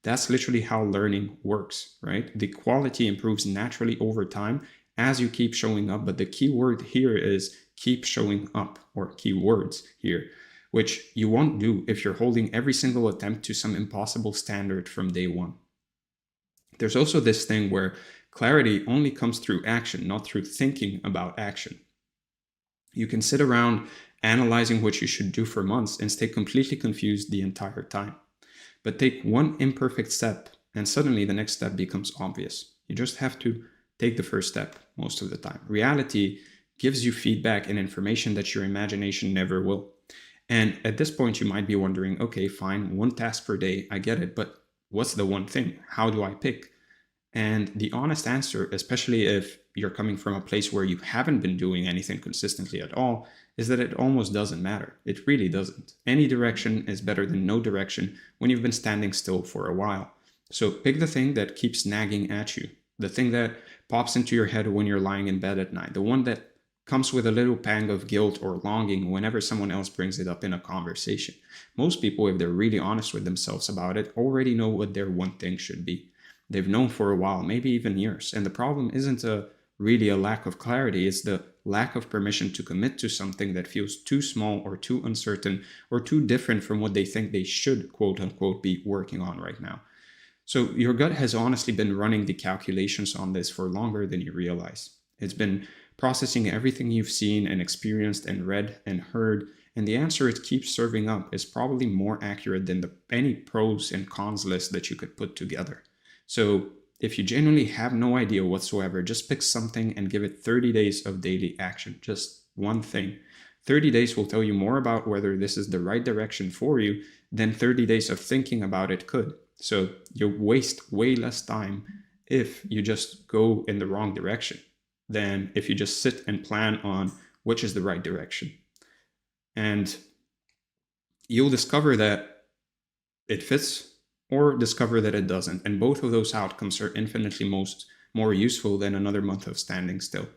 Speaker 1: That's literally how learning works, right? The quality improves naturally over time as you keep showing up, but the key word here is keep showing up, or keywords here, which you won't do if you're holding every single attempt to some impossible standard from day one. There's also this thing where clarity only comes through action, not through thinking about action. You can sit around analyzing what you should do for months and stay completely confused the entire time. But take one imperfect step and suddenly the next step becomes obvious. You just have to take the first step most of the time. Reality gives you feedback and information that your imagination never will. And at this point, you might be wondering, okay, fine, one task per day, I get it, but what's the one thing? How do I pick? And the honest answer, especially if you're coming from a place where you haven't been doing anything consistently at all, is that it almost doesn't matter. It really doesn't. Any direction is better than no direction when you've been standing still for a while. So pick the thing that keeps nagging at you, the thing that pops into your head when you're lying in bed at night, the one that comes with a little pang of guilt or longing whenever someone else brings it up in a conversation. Most people, if they're really honest with themselves about it, already know what their one thing should be. They've known for a while, maybe even years. And the problem isn't really a lack of clarity, it's the lack of permission to commit to something that feels too small or too uncertain or too different from what they think they should, quote unquote, be working on right now. So your gut has honestly been running the calculations on this for longer than you realize. It's been processing everything you've seen and experienced and read and heard, and the answer it keeps serving up is probably more accurate than any pros and cons list that you could put together. So if you genuinely have no idea whatsoever, just pick something and give it 30 days of daily action, just one thing. 30 days will tell you more about whether this is the right direction for you than 30 days of thinking about it could. So you'll waste way less time if you just go in the wrong direction than if you just sit and plan on which is the right direction. And you'll discover that it fits or discover that it doesn't. And both of those outcomes are infinitely more useful than another month of standing still.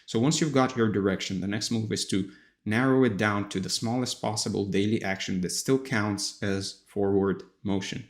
Speaker 1: So once you've got your direction, the next move is to narrow it down to the smallest possible daily action that still counts as forward motion.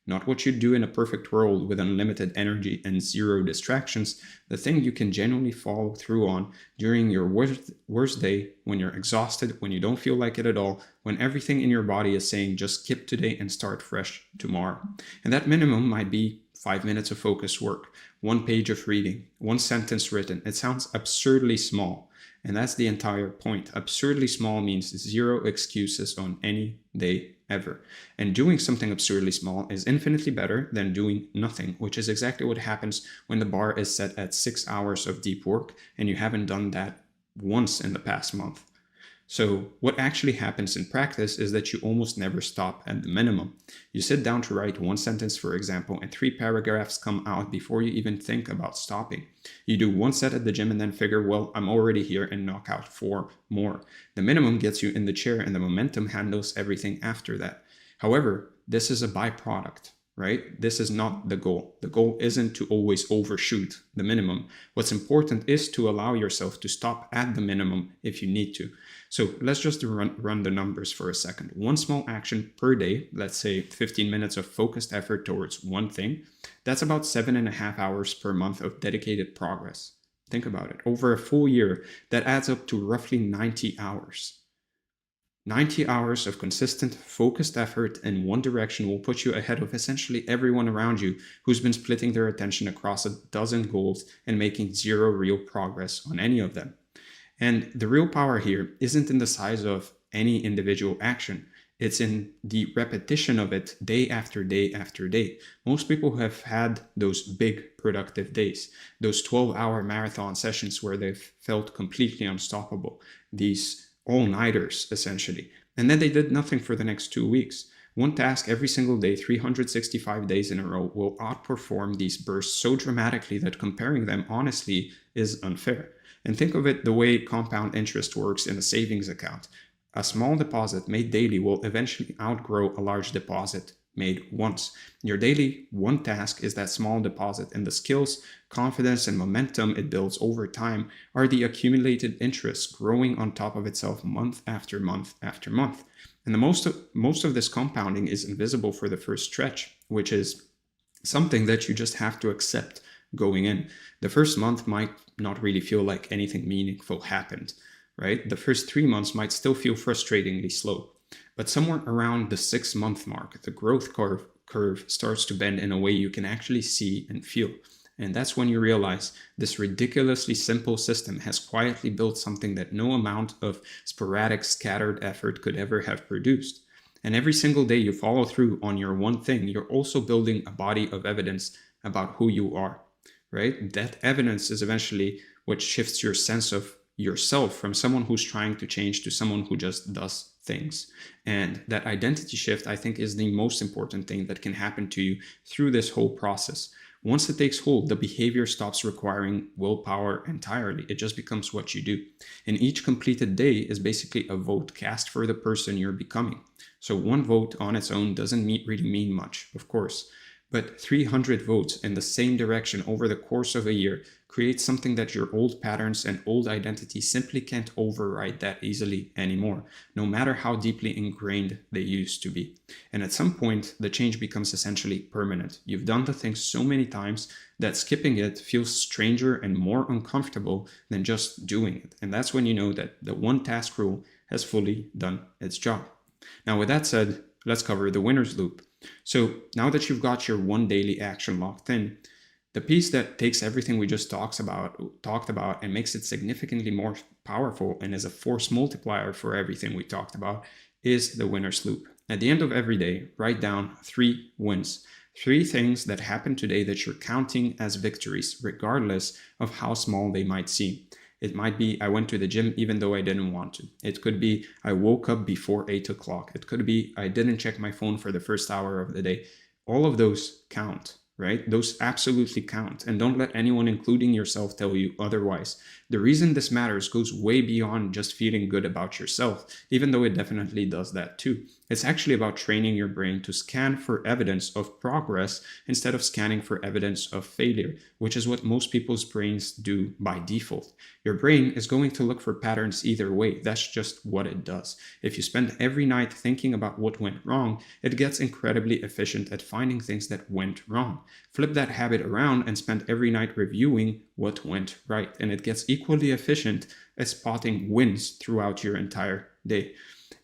Speaker 1: Not what you do in a perfect world with unlimited energy and zero distractions, the thing you can genuinely follow through on during your worst day, when you're exhausted, when you don't feel like it at all, when everything in your body is saying just skip today and start fresh tomorrow. And that minimum might be 5 minutes of focused work, 1 page of reading, 1 sentence written. It sounds absurdly small. And that's the entire point. Absurdly small means zero excuses on any day ever. And doing something absurdly small is infinitely better than doing nothing, which is exactly what happens when the bar is set at 6 hours of deep work and you haven't done that once in the past month. So what actually happens in practice is that you almost never stop at the minimum. You sit down to write 1 sentence, for example, and 3 paragraphs come out before you even think about stopping. You do 1 set at the gym and then figure, well, I'm already here, and knock out 4 more. The minimum gets you in the chair and the momentum handles everything after that. However, this is a byproduct, right? This is not the goal. The goal isn't to always overshoot the minimum. What's important is to allow yourself to stop at the minimum if you need to. So let's just run the numbers for a second. 1 small action per day, let's say 15 minutes of focused effort towards one thing, that's about 7.5 hours per month of dedicated progress. Think about it. Over a full year, that adds up to roughly 90 hours. 90 hours of consistent, focused effort in one direction will put you ahead of essentially everyone around you who's been splitting their attention across a dozen goals and making zero real progress on any of them. And the real power here isn't in the size of any individual action. It's in the repetition of it day after day after day. Most people have had those big productive days, those 12-hour marathon sessions where they've felt completely unstoppable, these all-nighters essentially. And then they did nothing for the next 2 weeks. One task every single day, 365 days in a row, will outperform these bursts so dramatically that comparing them honestly is unfair. And think of it the way compound interest works in a savings account. A small deposit made daily will eventually outgrow a large deposit made once. Your daily one task is that small deposit, and the skills, confidence, and momentum it builds over time are the accumulated interest growing on top of itself month after month after month. And most of this compounding is invisible for the first stretch, which is something that you just have to accept going in. The first month might not really feel like anything meaningful happened, right? The first 3 months might still feel frustratingly slow. But somewhere around the 6-month mark, the growth curve starts to bend in a way you can actually see and feel. And that's when you realize this ridiculously simple system has quietly built something that no amount of sporadic, scattered effort could ever have produced. And every single day you follow through on your one thing, you're also building a body of evidence about who you are, right? That evidence is eventually what shifts your sense of yourself from someone who's trying to change to someone who just does things. And that identity shift, I think, is the most important thing that can happen to you through this whole process. Once it takes hold, the behavior stops requiring willpower entirely. It just becomes what you do. And each completed day is basically a vote cast for the person you're becoming. So one vote on its own doesn't really mean much, of course. But 300 votes in the same direction over the course of a year creates something that your old patterns and old identity simply can't override that easily anymore, no matter how deeply ingrained they used to be. And at some point, the change becomes essentially permanent. You've done the thing so many times that skipping it feels stranger and more uncomfortable than just doing it. And that's when you know that the one task rule has fully done its job. Now, with that said, let's cover the winner's loop. So now that you've got your one daily action locked in, the piece that takes everything we just talked about and makes it significantly more powerful and is a force multiplier for everything we talked about is the winner's loop. At the end of every day, write down 3 wins, 3 things that happened today that you're counting as victories, regardless of how small they might seem. It might be, I went to the gym even though I didn't want to. It could be, I woke up before 8 o'clock. It could be, I didn't check my phone for the first hour of the day. All of those count, right? Those absolutely count. And don't let anyone, including yourself, tell you otherwise. The reason this matters goes way beyond just feeling good about yourself, even though it definitely does that too. It's actually about training your brain to scan for evidence of progress instead of scanning for evidence of failure, which is what most people's brains do by default. Your brain is going to look for patterns either way. That's just what it does. If you spend every night thinking about what went wrong, it gets incredibly efficient at finding things that went wrong. Flip that habit around and spend every night reviewing what went right, and it gets equally efficient at spotting wins throughout your entire day.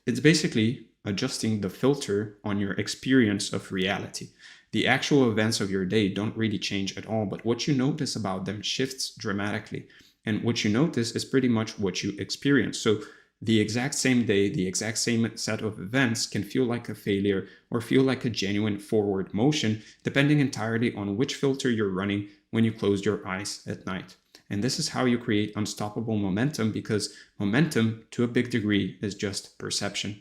Speaker 1: It's basically adjusting the filter on your experience of reality. The actual events of your day don't really change at all, but what you notice about them shifts dramatically. And what you notice is pretty much what you experience. So the exact same day, the exact same set of events can feel like a failure or feel like a genuine forward motion, depending entirely on which filter you're running when you close your eyes at night. And this is how you create unstoppable momentum, because momentum, to a big degree, is just perception.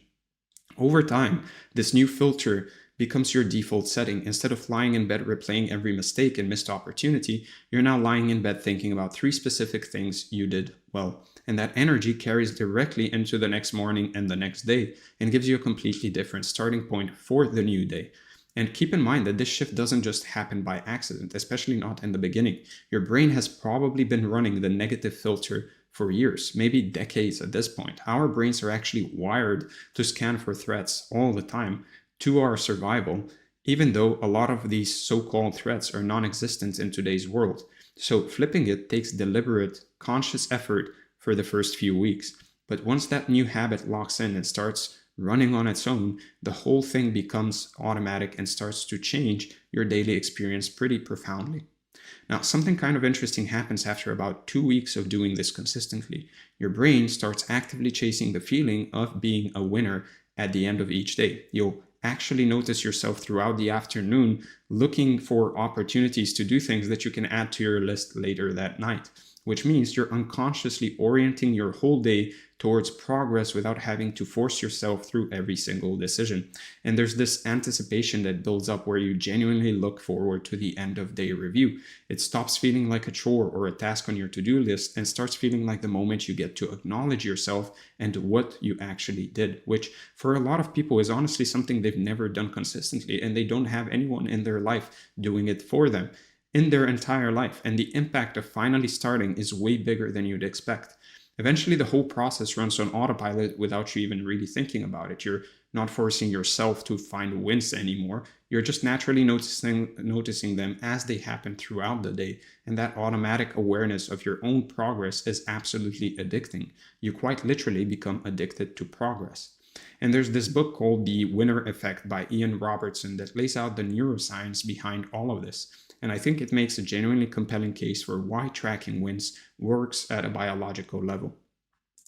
Speaker 1: Over time, this new filter becomes your default setting. Instead of lying in bed replaying every mistake and missed opportunity, you're now lying in bed thinking about 3 specific things you did well. And that energy carries directly into the next morning and the next day and gives you a completely different starting point for the new day. And keep in mind that this shift doesn't just happen by accident, especially not in the beginning. Your brain has probably been running the negative filter for years, maybe decades at this point. Our brains are actually wired to scan for threats all the time to our survival, even though a lot of these so-called threats are non-existent in today's world. So flipping it takes deliberate, conscious effort for the first few weeks. But once that new habit locks in and starts running on its own, the whole thing becomes automatic and starts to change your daily experience pretty profoundly. Now, something kind of interesting happens after about 2 weeks of doing this consistently. Your brain starts actively chasing the feeling of being a winner at the end of each day. You'll actually notice yourself throughout the afternoon looking for opportunities to do things that you can add to your list later that night.
Speaker 2: which means you're unconsciously orienting your whole day towards progress without having to force yourself through every single decision. And there's this anticipation that builds up where you genuinely look forward to the end of day review. It stops feeling like a chore or a task on your to-do list and starts feeling like the moment you get to acknowledge yourself and what you actually did, which for a lot of people is honestly something they've never done consistently, and they don't have anyone in their life doing it for them in their entire life. And the impact of finally starting is way bigger than you'd expect. Eventually, the whole process runs on autopilot without you even really thinking about it. You're not forcing yourself to find wins anymore. You're just naturally noticing them as they happen throughout the day. And that automatic awareness of your own progress is absolutely addicting. You quite literally become addicted to progress. And there's this book called The Winner Effect by Ian Robertson that lays out the neuroscience behind all of this. And I think it makes a genuinely compelling case for why tracking wins works at a biological level.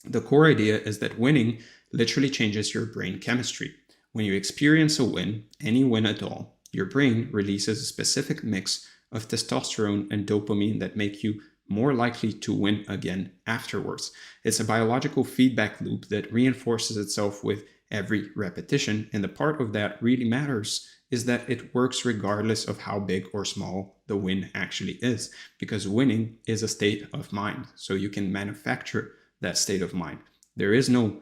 Speaker 2: The core idea is that winning literally changes your brain chemistry. When you experience a win, any win at all, your brain releases a specific mix of testosterone and dopamine that make you more likely to win again afterwards. It's a biological feedback loop that reinforces itself with every repetition, and the part of that really matters is that it works regardless of how big or small the win actually is, because winning is a state of mind. So you can manufacture that state of mind. There is no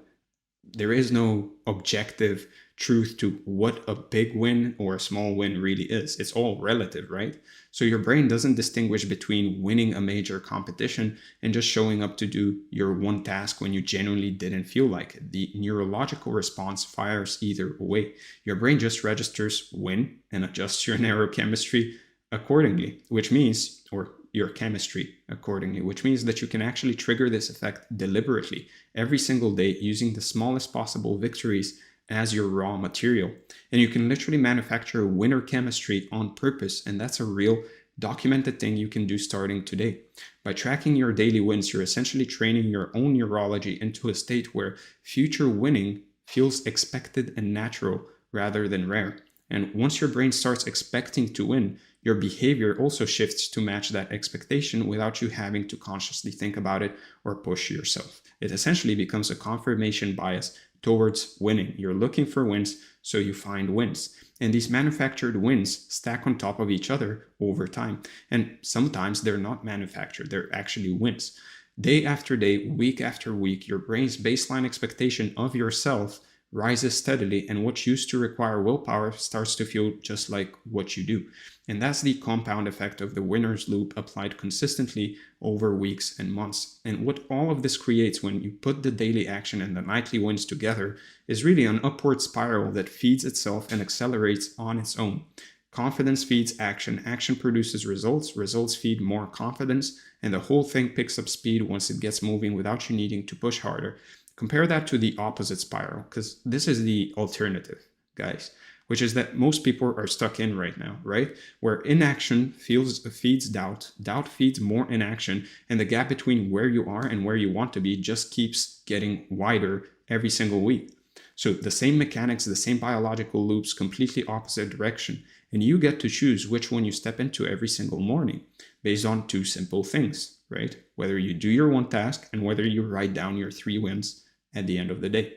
Speaker 2: objective truth to what a big win or a small win really is. It's all relative, right? So your brain doesn't distinguish between winning a major competition and just showing up to do your one task when you genuinely didn't feel like it. The neurological response fires either way. Your brain just registers win and adjusts your neurochemistry accordingly, which means, or your chemistry accordingly, which means that you can actually trigger this effect deliberately every single day using the smallest possible victories as your raw material. And you can literally manufacture winner chemistry on purpose, and that's a real documented thing you can do starting today. By tracking your daily wins, you're essentially training your own neurology into a state where future winning feels expected and natural rather than rare. And once your brain starts expecting to win, your behavior also shifts to match that expectation without you having to consciously think about it or push yourself. It essentially becomes a confirmation bias towards winning. You're looking for wins, so you find wins. And these manufactured wins stack on top of each other over time. And sometimes they're not manufactured, they're actually wins. Day after day, week after week, your brain's baseline expectation of yourself rises steadily, and what used to require willpower starts to feel just like what you do. And that's the compound effect of the winner's loop applied consistently over weeks and months. And what all of this creates when you put the daily action and the nightly wins together is really an upward spiral that feeds itself and accelerates on its own. Confidence feeds action, action produces results, results feed more confidence, and the whole thing picks up speed once it gets moving without you needing to push harder. Compare that to the opposite spiral, because this is the alternative, guys, which is that most people are stuck in right now, right? Where inaction feeds doubt, doubt feeds more inaction, and the gap between where you are and where you want to be just keeps getting wider every single week. So the same mechanics, the same biological loops, completely opposite direction. And you get to choose which one you step into every single morning based on two simple things, right? Whether you do your one task and whether you write down your 3 wins at the end of the day.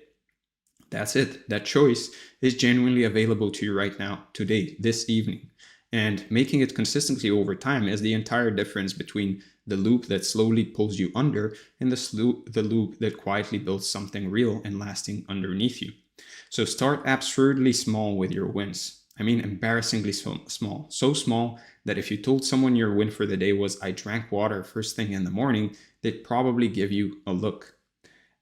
Speaker 2: That's it. That choice is genuinely available to you right now, today, this evening. And making it consistently over time is the entire difference between the loop that slowly pulls you under and the loop that quietly builds something real and lasting underneath you. So start absurdly small with your wins. I mean, embarrassingly small. So small that if you told someone your win for the day was, I drank water first thing in the morning, they'd probably give you a look.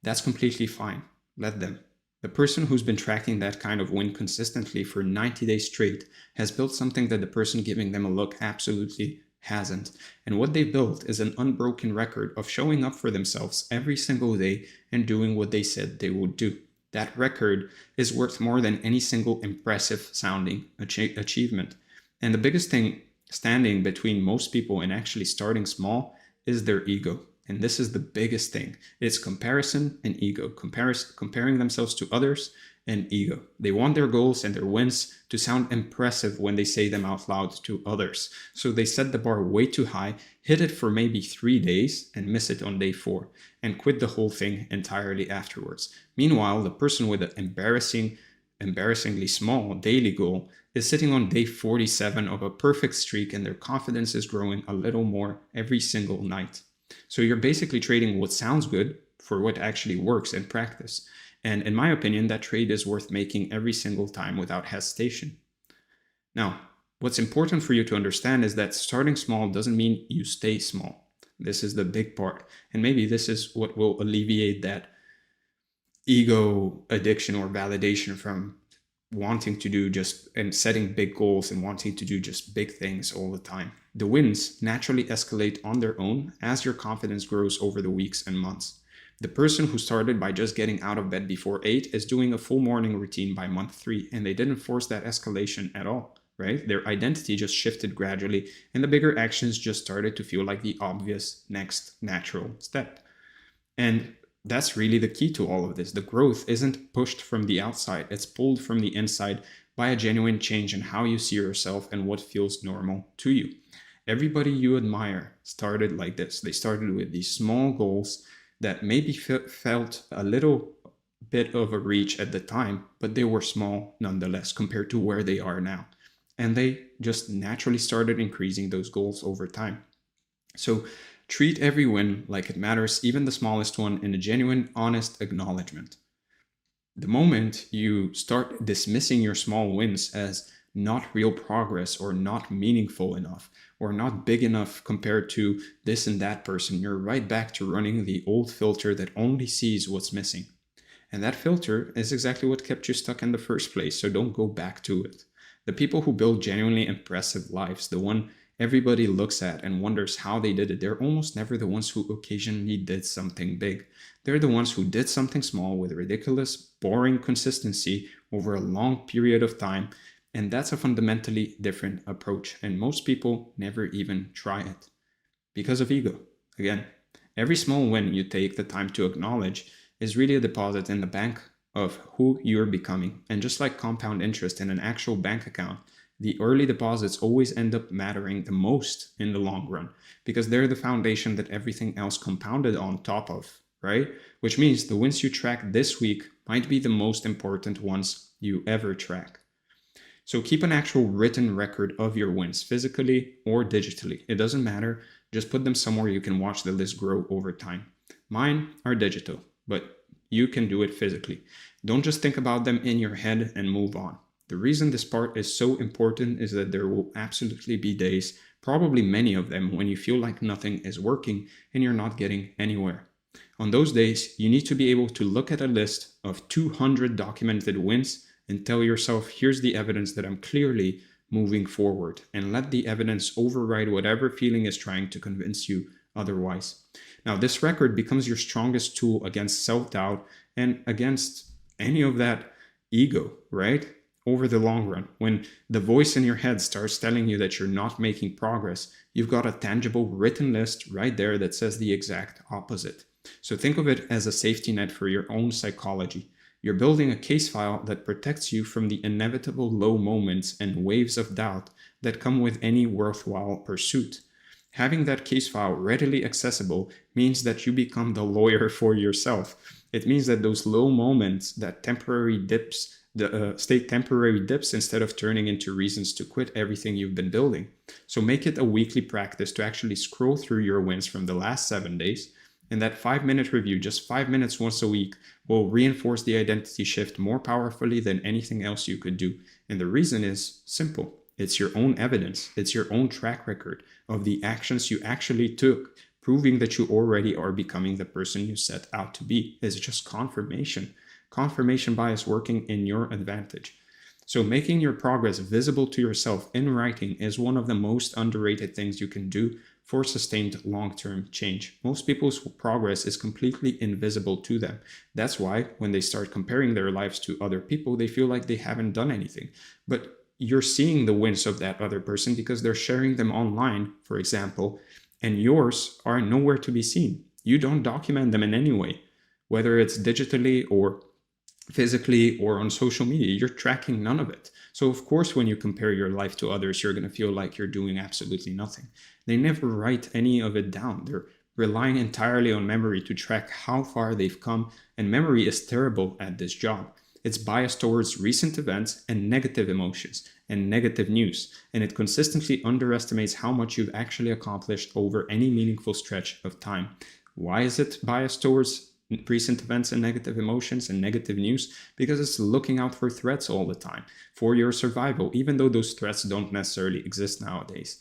Speaker 2: That's completely fine. Let them. The person who's been tracking that kind of win consistently for 90 days straight has built something that the person giving them a look absolutely hasn't. And what they've built is an unbroken record of showing up for themselves every single day and doing what they said they would do. That record is worth more than any single impressive sounding achievement. And the biggest thing standing between most people and actually starting small is their ego.
Speaker 1: And this is the biggest thing. It's comparison and ego, comparing themselves to others and ego. They want their goals and their wins to sound impressive when they say them out loud to others. So they set the bar way too high, hit it for maybe 3 days and miss it on day 4, and quit the whole thing entirely afterwards. Meanwhile, the person with an embarrassingly small daily goal is sitting on day 47 of a perfect streak, and their confidence is growing a little more every single night. So you're basically trading what sounds good for what actually works in practice. And in my opinion, that trade is worth making every single time without hesitation. Now, what's important for you to understand is that starting small doesn't mean you stay small. This is the big part. And maybe this is what will alleviate that ego addiction or validation from wanting to do just and setting big goals and wanting to do just big things all the time. The wins naturally escalate on their own as your confidence grows over the weeks and months. The person who started by just getting out of bed before 8 is doing a full morning routine by month 3, and they didn't force that escalation at all, right? Their identity just shifted gradually, and the bigger actions just started to feel like the obvious next natural step. And that's really the key to all of this. The growth isn't pushed from the outside, it's pulled from the inside by a genuine change in how you see yourself and what feels normal to you. Everybody you admire started like this. They started with these small goals that maybe felt a little bit of a reach at the time, but they were small nonetheless compared to where they are now. And they just naturally started increasing those goals over time. So treat every win like it matters, even the smallest one, in a genuine, honest acknowledgement. The moment you start dismissing your small wins as not real progress or not meaningful enough or not big enough compared to this and that person, you're right back to running the old filter that only sees what's missing. And that filter is exactly what kept you stuck in the first place, so don't go back to it. The people who build genuinely impressive lives, the one everybody looks at and wonders how they did it, they're almost never the ones who occasionally did something big. They're the ones who did something small with ridiculous, boring consistency over a long period of time. And that's a fundamentally different approach. And most people never even try it because of ego. Again, every small win you take the time to acknowledge is really a deposit in the bank of who you're becoming. And just like compound interest in an actual bank account, the early deposits always end up mattering the most in the long run because they're the foundation that everything else compounded on top of, right? Which means the wins you track this week might be the most important ones you ever track. So keep an actual written record of your wins, physically or digitally. It doesn't matter. Just put them somewhere you can watch the list grow over time. Mine are digital, but you can do it physically. Don't just think about them in your head and move on. The reason this part is so important is that there will absolutely be days, probably many of them, when you feel like nothing is working and you're not getting anywhere. On those days, you need to be able to look at a list of 200 documented wins and tell yourself, here's the evidence that I'm clearly moving forward, and let the evidence override whatever feeling is trying to convince you otherwise. Now, this record becomes your strongest tool against self-doubt and against any of that ego, right? Over the long run, when the voice in your head starts telling you that you're not making progress, you've got a tangible written list right there that says the exact opposite. So think of it as a safety net for your own psychology. You're building a case file that protects you from the inevitable low moments and waves of doubt that come with any worthwhile pursuit. Having that case file readily accessible means that you become the lawyer for yourself. It means that those low moments, that temporary dips, stay temporary dips instead of turning into reasons to quit everything you've been building. So make it a weekly practice to actually scroll through your wins from the last 7 days. And that 5-minute review, just 5 minutes once a week, will reinforce the identity shift more powerfully than anything else you could do. And the reason is simple. It's your own evidence. It's your own track record of the actions you actually took, proving that you already are becoming the person you set out to be. It's just confirmation. Confirmation bias working in your advantage. So making your progress visible to yourself in writing is one of the most underrated things you can do for sustained long-term change. Most people's progress is completely invisible to them. That's why when they start comparing their lives to other people, they feel like they haven't done anything. But you're seeing the wins of that other person because they're sharing them online, for example, and yours are nowhere to be seen. You don't document them in any way, whether it's digitally or physically or on social media. You're tracking none of it. So of course, when you compare your life to others, you're going to feel like you're doing absolutely nothing. They never write any of it down. They're relying entirely on memory to track how far they've come, and memory is terrible at this job. It's biased towards recent events and negative emotions and negative news, and it consistently underestimates how much you've actually accomplished over any meaningful stretch of time. Why is it biased towards recent events and negative emotions and negative news? Because it's looking out for threats all the time for your survival, even though those threats don't necessarily exist nowadays.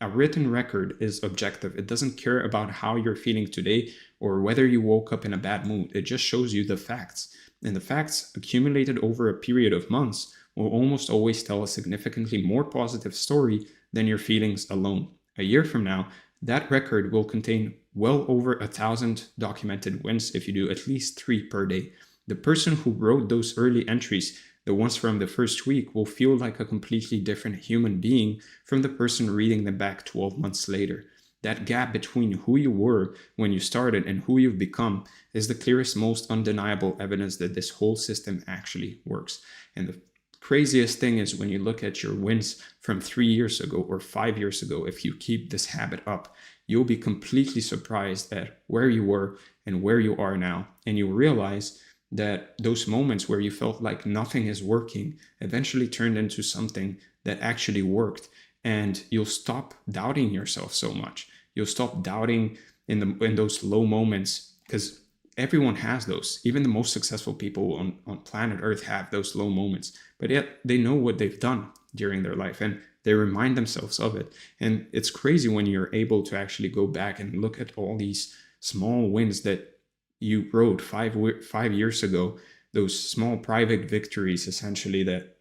Speaker 1: A written record is objective. It doesn't care about how you're feeling today or whether you woke up in a bad mood. It just shows you the facts. And the facts accumulated over a period of months will almost always tell a significantly more positive story than your feelings alone. A year from now, that record will contain well over 1,000 documented wins if you do at least 3 per day. The person who wrote those early entries, the ones from the first week, will feel like a completely different human being from the person reading them back 12 months later. That gap between who you were when you started and who you've become is the clearest, most undeniable evidence that this whole system actually works. And the craziest thing is when you look at your wins from 3 years ago or 5 years ago, if you keep this habit up, you'll be completely surprised at where you were and where you are now. And you'll realize that those moments where you felt like nothing is working eventually turned into something that actually worked. And you'll stop doubting yourself so much. You'll stop doubting in those low moments, because everyone has those. Even the most successful people on planet Earth have those low moments, but yet they know what they've done during their life and they remind themselves of it. And it's crazy when you're able to actually go back and look at all these small wins that you wrote 5 years ago, those small private victories essentially that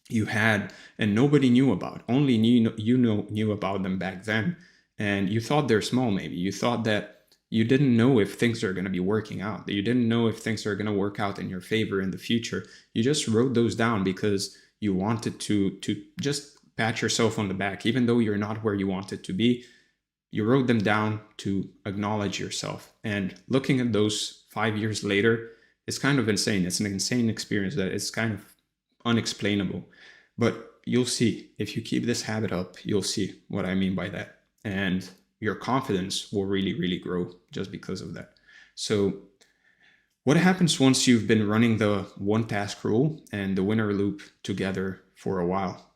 Speaker 1: you had and nobody knew about. Only knew about them back then. And you thought they're small, maybe. You thought that you didn't know if things are going to be working out, that you didn't know if things are going to work out in your favor in the future. You just wrote those down because you wanted to just pat yourself on the back, even though you're not where you wanted to be. You wrote them down to acknowledge yourself. And looking at those 5 years later, it's kind of insane. It's an insane experience that it's kind of unexplainable. But you'll see, if you keep this habit up, you'll see what I mean by that. And your confidence will really, really grow just because of that. So what happens once you've been running the one task rule and the winner loop together for a while?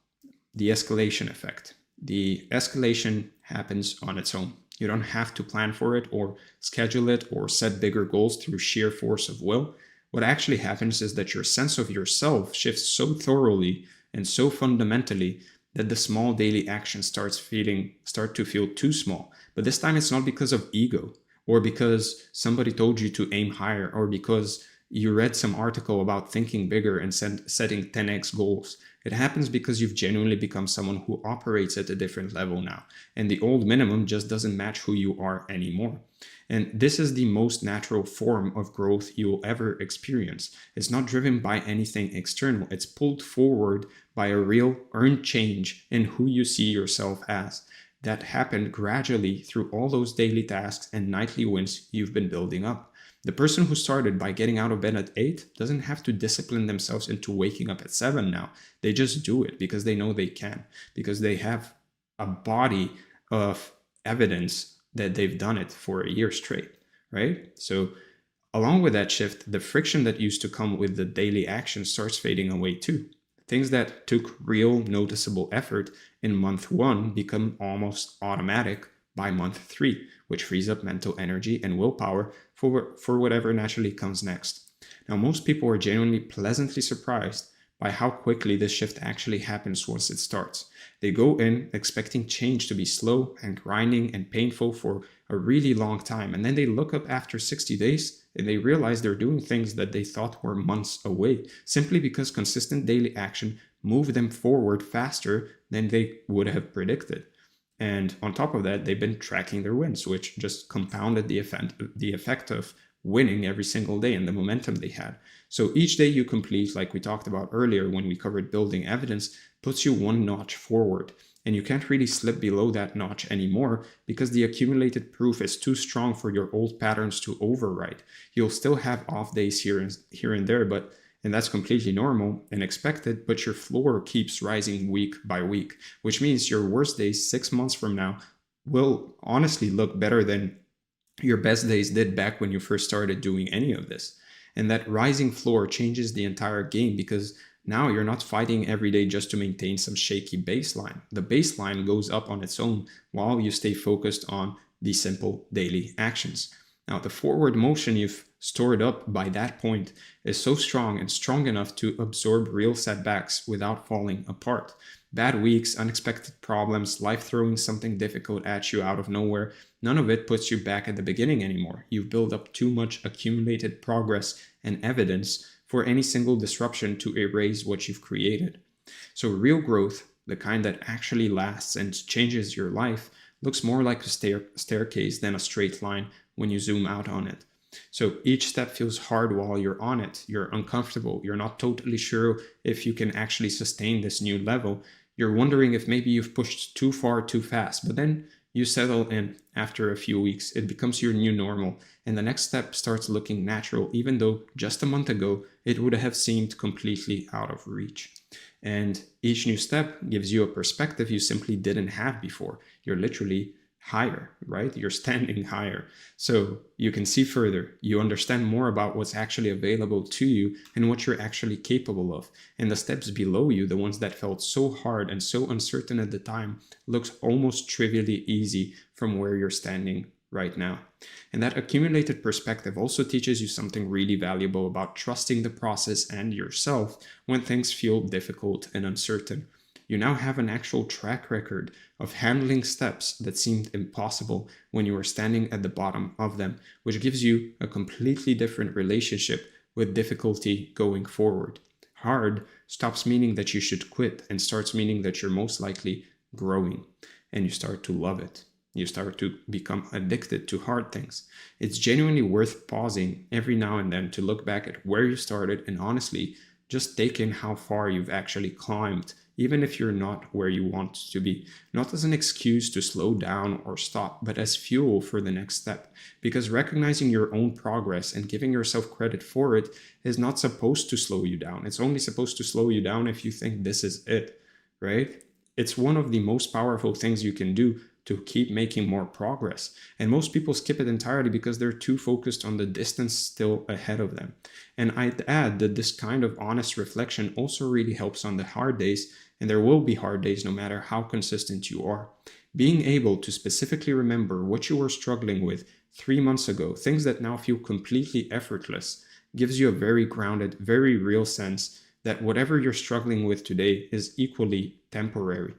Speaker 1: The escalation effect. The escalation happens on its own. You don't have to plan for it or schedule it or set bigger goals through sheer force of will. What actually happens is that your sense of yourself shifts so thoroughly and so fundamentally that the small daily actions start to feel too small. But this time it's not because of ego or because somebody told you to aim higher or because you read some article about thinking bigger and setting 10x goals. It happens because you've genuinely become someone who operates at a different level now. And the old minimum just doesn't match who you are anymore. And this is the most natural form of growth you'll ever experience. It's not driven by anything external. It's pulled forward by a real earned change in who you see yourself as. That happened gradually through all those daily tasks and nightly wins you've been building up. The person who started by getting out of bed at 8 doesn't have to discipline themselves into waking up at 7 now. They just do it because they know they can, because they have a body of evidence that they've done it for a year straight, right? So along with that shift, the friction that used to come with the daily action starts fading away too. Things that took real noticeable effort in month 1 become almost automatic by month 3, which frees up mental energy and willpower for whatever naturally comes next. Now, most people are genuinely pleasantly surprised by how quickly this shift actually happens once it starts. They go in expecting change to be slow and grinding and painful for a really long time, and then they look up after 60 days and they realize they're doing things that they thought were months away, simply because consistent daily action moved them forward faster than they would have predicted. And on top of that, they've been tracking their wins, which just compounded the effect of winning every single day and the momentum they had. So each day you complete, like we talked about earlier when we covered building evidence, puts you one notch forward.
Speaker 2: and you can't really slip below that notch anymore because the accumulated proof is too strong for your old patterns to override. You'll still have off days here and there, and that's completely normal and expected, but your floor keeps rising week by week, which means your worst days 6 months from now will honestly look better than your best days did back when you first started doing any of this. And that rising floor changes the entire game because now you're not fighting every day just to maintain some shaky baseline. The baseline goes up on its own while you stay focused on the simple daily actions. Now, the forward motion you've stored up by that point is so strong and strong enough to absorb real setbacks without falling apart. Bad weeks, unexpected problems, life throwing something difficult at you out of nowhere, none of it puts you back at the beginning anymore. You've built up too much accumulated progress and evidence for any single disruption to erase what you've created. So real growth, the kind that actually lasts and changes your life, looks more like a staircase than a straight line when you zoom out on it. So each step feels hard while you're on it. You're uncomfortable. You're not totally sure if you can actually sustain this new level. You're wondering if maybe you've pushed too far too fast, but then you settle in after a few weeks. It becomes your new normal, and the next step starts looking natural, even though just a month ago it would have seemed completely out of reach. And each new step gives you a perspective you simply didn't have before. You're literally higher, right? You're standing higher. So you can see further. You understand more about what's actually available to you and what you're actually capable of. And the steps below you, the ones that felt so hard and so uncertain at the time, looks almost trivially easy from where you're standing right now. And that accumulated perspective also teaches you something really valuable about trusting the process and yourself when things feel difficult and uncertain. You now have an actual track record of handling steps that seemed impossible when you were standing at the bottom of them, which gives you a completely different relationship with difficulty going forward. Hard stops meaning that you should quit and starts meaning that you're most likely growing, and you start to love it. You start to become addicted to hard things. It's genuinely worth pausing every now and then to look back at where you started and honestly just take in how far you've actually climbed, even if you're not where you want to be. Not as an excuse to slow down or stop, but as fuel for the next step. Because recognizing your own progress and giving yourself credit for it is not supposed to slow you down. It's only supposed to slow you down if you think this is it, right? It's one of the most powerful things you can do to keep making more progress. And most people skip it entirely because they're too focused on the distance still ahead of them. And I'd add that this kind of honest reflection also really helps on the hard days, and there will be hard days no matter how consistent you are. Being able to specifically remember what you were struggling with 3 months ago, things that now feel completely effortless, gives you a very grounded, very real sense that whatever you're struggling with today is equally temporary.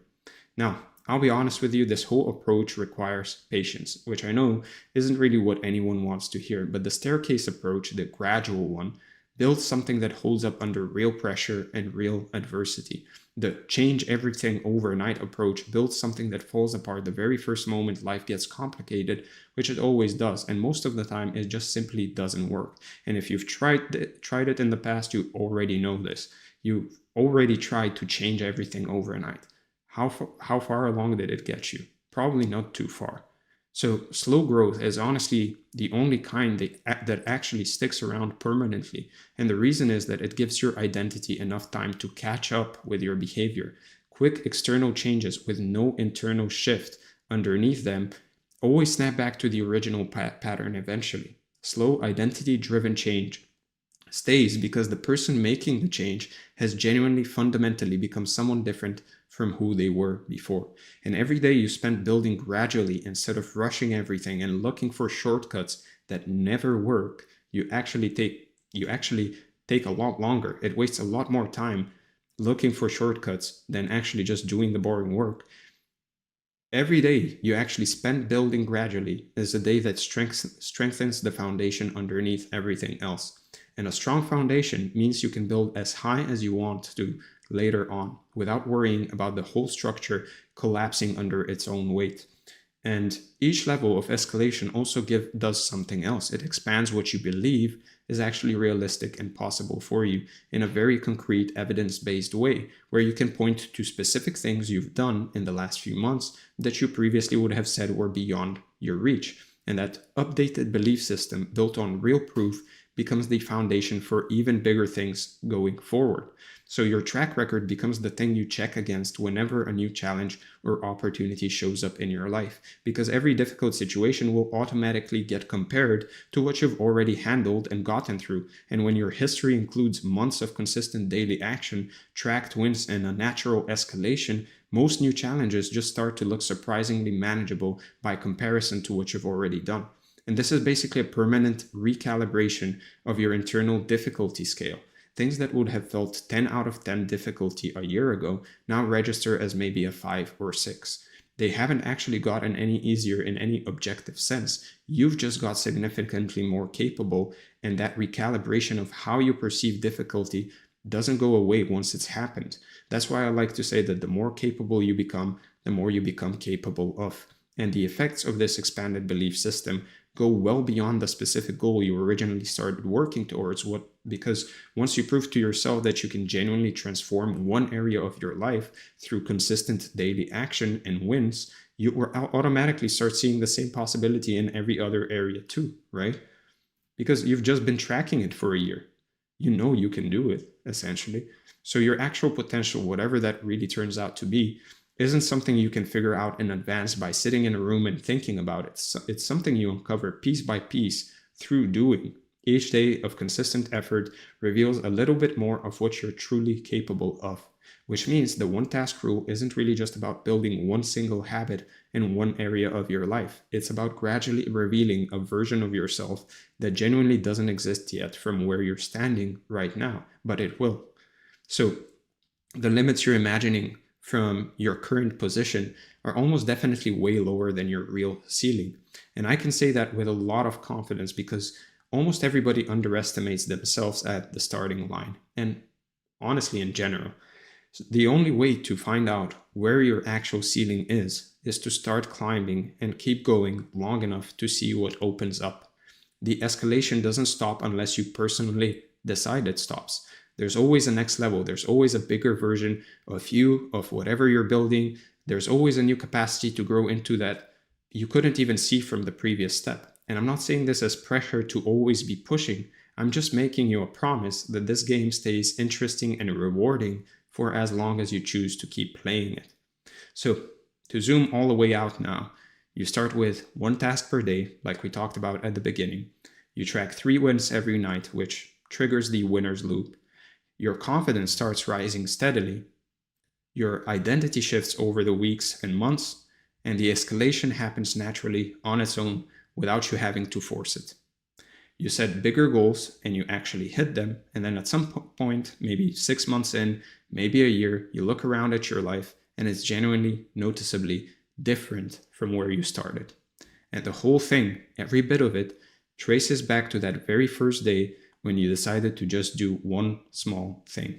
Speaker 2: Now, I'll be honest with you, this whole approach requires patience, which I know isn't really what anyone wants to hear, but the staircase approach, the gradual one, builds something that holds up under real pressure and real adversity. The change everything overnight approach builds something that falls apart the very first moment life gets complicated, which it always does, and most of the time it just simply doesn't work. And if you've tried it in the past, you already know this. You've already tried to change everything overnight. How far along did it get you? Probably not too far. So slow growth is honestly the only kind that actually sticks around permanently. And the reason is that it gives your identity enough time to catch up with your behavior. Quick external changes with no internal shift underneath them always snap back to the original pattern eventually. Slow identity-driven change stays because the person making the change has genuinely fundamentally become someone different from who they were before. And every day you spend building gradually instead of rushing everything and looking for shortcuts that never work, you actually take a lot longer. It wastes a lot more time looking for shortcuts than actually just doing the boring work. Every day you actually spend building gradually is a day that strengthens the foundation underneath everything else. And a strong foundation means you can build as high as you want to later on without worrying about the whole structure collapsing under its own weight. And each level of escalation also does something else. It expands what you believe is actually realistic and possible for you in a very concrete, evidence-based way, where you can point to specific things you've done in the last few months that you previously would have said were beyond your reach. And that updated belief system built on real proof becomes the foundation for even bigger things going forward. So your track record becomes the thing you check against whenever a new challenge or opportunity shows up in your life, because every difficult situation will automatically get compared to what you've already handled and gotten through. And when your history includes months of consistent daily action, tracked wins, and a natural escalation, most new challenges just start to look surprisingly manageable by comparison to what you've already done. And this is basically a permanent recalibration of your internal difficulty scale. Things that would have felt 10 out of 10 difficulty a year ago now register as maybe a 5 or 6. They haven't actually gotten any easier in any objective sense. You've just got significantly more capable, and that recalibration of how you perceive difficulty doesn't go away once it's happened. That's why I like to say that the more capable you become, the more you become capable of. And the effects of this expanded belief system go well beyond the specific goal you originally started working towards, because once you prove to yourself that you can genuinely transform one area of your life through consistent daily action and wins, you will automatically start seeing the same possibility in every other area too, right? Because you've just been tracking it for a year. You know you can do it, essentially. So your actual potential, whatever that really turns out to be, isn't something you can figure out in advance by sitting in a room and thinking about it. It's something you uncover piece by piece through doing. Each day of consistent effort reveals a little bit more of what you're truly capable of, which means the one task rule isn't really just about building one single habit in one area of your life. It's about gradually revealing a version of yourself that genuinely doesn't exist yet from where you're standing right now, but it will. So the limits you're imagining from your current position are almost definitely way lower than your real ceiling. And I can say that with a lot of confidence because almost everybody underestimates themselves at the starting line, and honestly in general. The only way to find out where your actual ceiling is to start climbing and keep going long enough to see what opens up. The escalation doesn't stop unless you personally decide it stops. There's always a next level. There's always a bigger version of you, of whatever you're building. There's always a new capacity to grow into that you couldn't even see from the previous step. And I'm not saying this as pressure to always be pushing. I'm just making you a promise that this game stays interesting and rewarding for as long as you choose to keep playing it. So to zoom all the way out now, you start with one task per day, like we talked about at the beginning. You track 3 wins every night, which triggers the winner's loop. Your confidence starts rising steadily. Your identity shifts over the weeks and months, and the escalation happens naturally on its own without you having to force it. You set bigger goals and you actually hit them, and then at some point, maybe 6 months in, maybe a year, you look around at your life and it's genuinely, noticeably different from where you started. And the whole thing, every bit of it, traces back to that very first day when you decided to just do one small thing.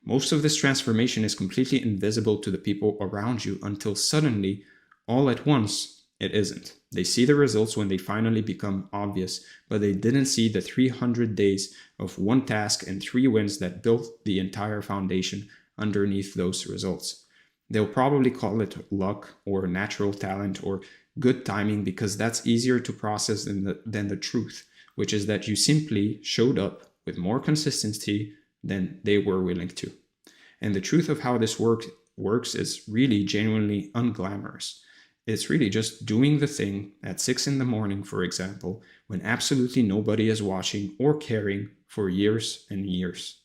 Speaker 2: Most of this transformation is completely invisible to the people around you until suddenly, all at once, it isn't. They see the results when they finally become obvious, but they didn't see the 300 days of one task and 3 wins that built the entire foundation underneath those results. They'll probably call it luck or natural talent or good timing because that's easier to process than the truth, which is that you simply showed up with more consistency than they were willing to. And the truth of how this works is really genuinely unglamorous. It's really just doing the thing at 6 in the morning, for example, when absolutely nobody is watching or caring for years and years.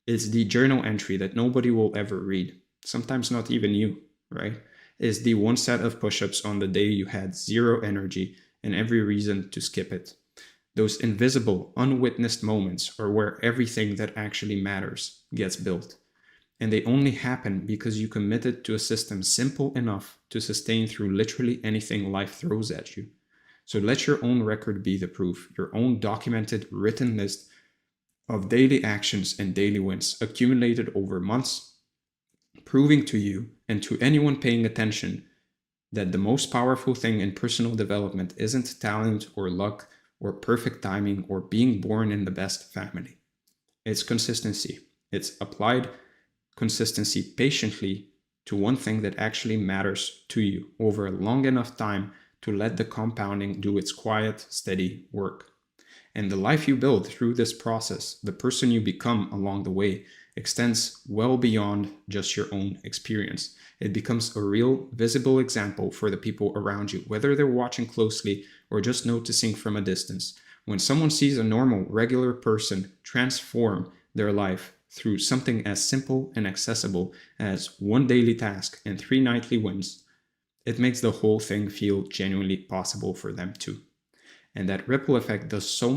Speaker 2: It's the journal entry that nobody will ever read, sometimes not even you, right? It's the one set of push-ups on the day you had 0 energy and every reason to skip it. Those invisible, unwitnessed moments are where everything that actually matters gets built. And they only happen because you committed to a system simple enough to sustain through literally anything life throws at you. So let your own record be the proof, your own documented written list of daily actions and daily wins accumulated over months, proving to you and to anyone paying attention that the most powerful thing in personal development isn't talent or luck or perfect timing or being born in the best family. It's consistency. It's applied consistency patiently to one thing that actually matters to you over a long enough time to let the compounding do its quiet, steady work. And the life you build through this process, the person you become along the way, extends well beyond just your own experience. It becomes a real, visible example for the people around you, whether they're watching closely or just noticing from a distance. When someone sees a normal, regular person transform their life through something as simple and accessible as one daily task and 3 nightly wins, it makes the whole thing feel genuinely possible for them too. And that ripple effect goes so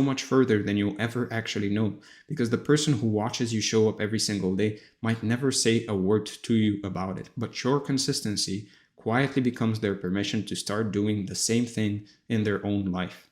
Speaker 2: much further than you'll ever actually know, because the person who watches you show up every single day might never say a word to you about it, but your consistency quietly becomes their permission to start doing the same thing in their own life.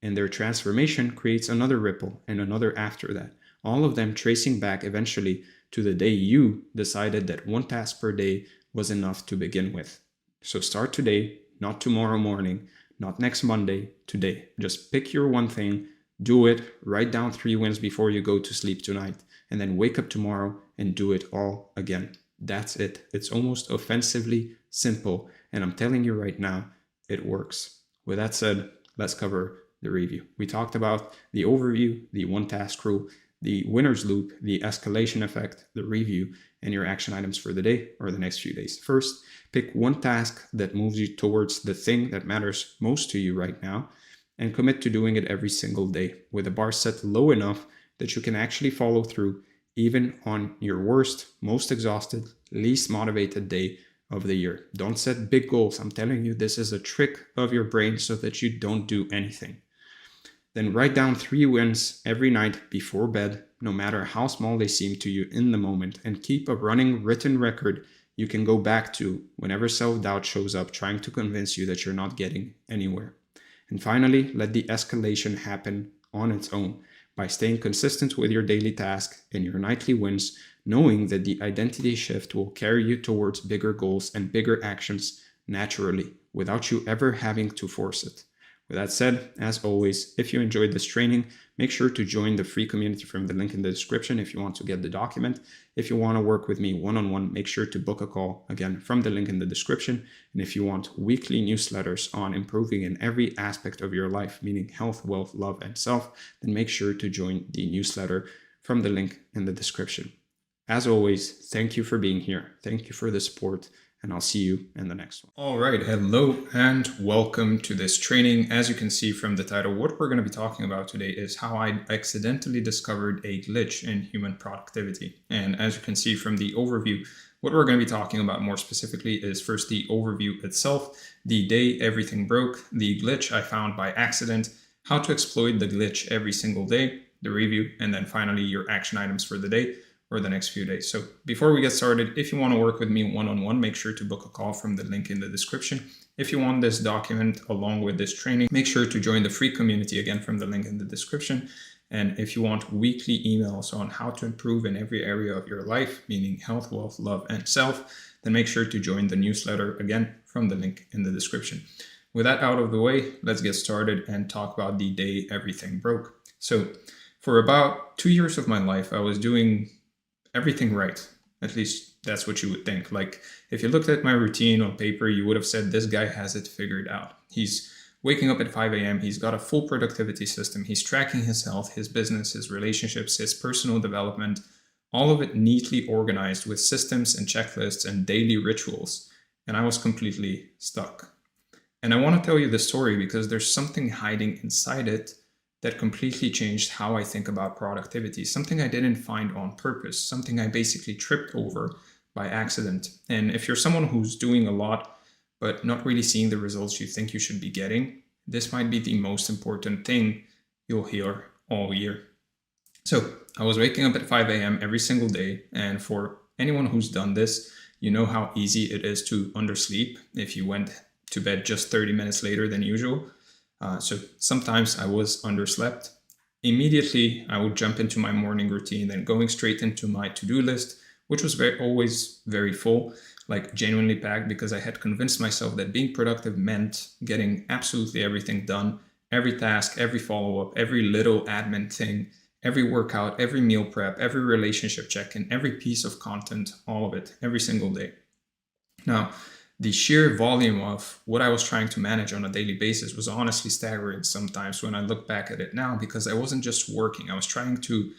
Speaker 2: And their transformation creates another ripple and another after that, all of them tracing back eventually to the day you decided that one task per day was enough to begin with. So start today, not tomorrow morning, not next Monday, today. Just pick your one thing, do it, write down 3 wins before you go to sleep tonight, and then wake up tomorrow and do it all again. That's it. It's almost offensively simple, and I'm telling you right now, it works. With that said, let's cover the review. We talked about the overview, the one task rule, the winner's loop, the escalation effect, the review, and your action items for the day or the next few days. First, pick one task that moves you towards the thing that matters most to you right now and commit to doing it every single day with the bar set low enough that you can actually follow through even on your worst, most exhausted, least motivated day of the year. Don't set big goals. I'm telling you, this is a trick of your brain so that you don't do anything. Then write down 3 wins every night before bed, no matter how small they seem to you in the moment, and keep a running written record you can go back to whenever self-doubt shows up trying to convince you that you're not getting anywhere. And finally, let the escalation happen on its own by staying consistent with your daily task and your nightly wins, knowing that the identity shift will carry you towards bigger goals and bigger actions naturally without you ever having to force it. With that said, as always, if you enjoyed this training, make sure to join the free community from the link in the description if you want to get the document. If you want to work with me one-on-one, make sure to book a call, again, from the link in the description. And if you want weekly newsletters on improving in every aspect of your life, meaning health, wealth, love, and self, then make sure to join the newsletter from the link in the description. As always, thank you for being here. Thank you for the support. And I'll see you in the next one. All right, hello and welcome to this training. As you can see from the title, what we're going to be talking about today is how I accidentally discovered a glitch in human productivity. And as you can see from the overview, what we're going to be talking about more specifically is first the overview itself, the day everything broke, the glitch I found by accident, how to exploit the glitch every single day, the review, and then finally your action items for the day or the next few days. So before we get started, if you want to work with me one-on-one, make sure to book a call from the link in the description. If you want this document along with this training, make sure to join the free community again from the link in the description. And if you want weekly emails on how to improve in every area of your life, meaning health, wealth, love, and self, then make sure to join the newsletter again from the link in the description. With that out of the way, let's get started and talk about the day everything broke. So for about 2 years of my life, I was doing everything right. At least that's what you would think. Like if you looked at my routine on paper, you would have said this guy has it figured out. He's waking up at 5 a.m. He's got a full productivity system. He's tracking his health, his business, his relationships, his personal development, all of it neatly organized with systems and checklists and daily rituals. And I was completely stuck. And I want to tell you this story because there's something hiding inside it that completely changed how I think about productivity, something I didn't find on purpose, something I basically tripped over by accident. And if you're someone who's doing a lot, but not really seeing the results you think you should be getting, this might be the most important thing you'll hear all year. So I was waking up at 5 a.m. every single day. And for anyone who's done this, you know how easy it is to undersleep if you went to bed just 30 minutes later than usual. So sometimes I was underslept. Immediately, I would jump into my morning routine, then going straight into my to-do list
Speaker 1: which was always very full, like genuinely packed, because I had convinced myself that being productive meant getting absolutely everything done, every task, every follow-up, every little admin thing, every workout, every meal prep, every relationship check-in, every piece of content, all of it, every single day. Now, the sheer volume of what I was trying to manage on a daily basis was honestly staggering sometimes when I look back at it now, because I wasn't just working, I was trying to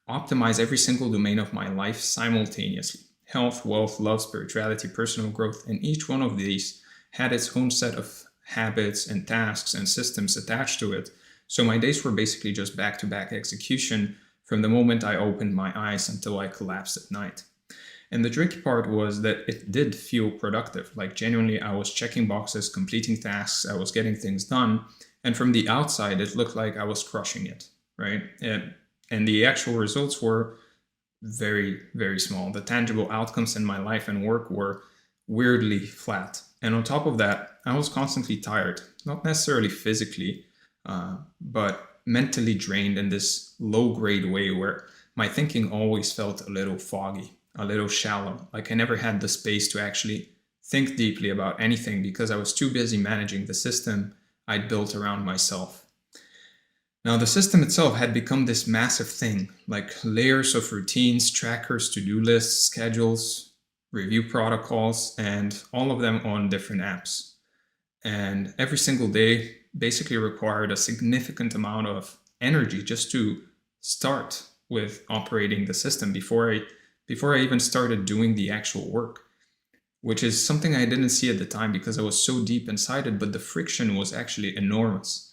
Speaker 1: optimize every single domain of my life simultaneously. Health, wealth, love, spirituality, personal growth, and each one of these had its own set of habits and tasks and systems attached to it. So my days were basically just back-to-back execution from the moment I opened my eyes until I collapsed at night. And the tricky part was that it did feel productive. Like genuinely, I was checking boxes, completing tasks, I was getting things done. And from the outside, it looked like I was crushing it, right? And the actual results were very, very small. The tangible outcomes in my life and work were weirdly flat. And on top of that, I was constantly tired, not necessarily physically, but mentally drained in this low-grade way where my thinking always felt a little foggy, a little shallow. Like I never had the space to actually think deeply about anything because I was too busy managing the system I'd built around myself. Now, the system itself had become this massive thing, like layers of routines, trackers, to-do lists, schedules, review protocols, and all of them on different apps. And every single day basically required a significant amount of energy just to start with operating the system before I even started doing the actual work, which is something I didn't see at the time because I was so deep inside it, but the friction was actually enormous.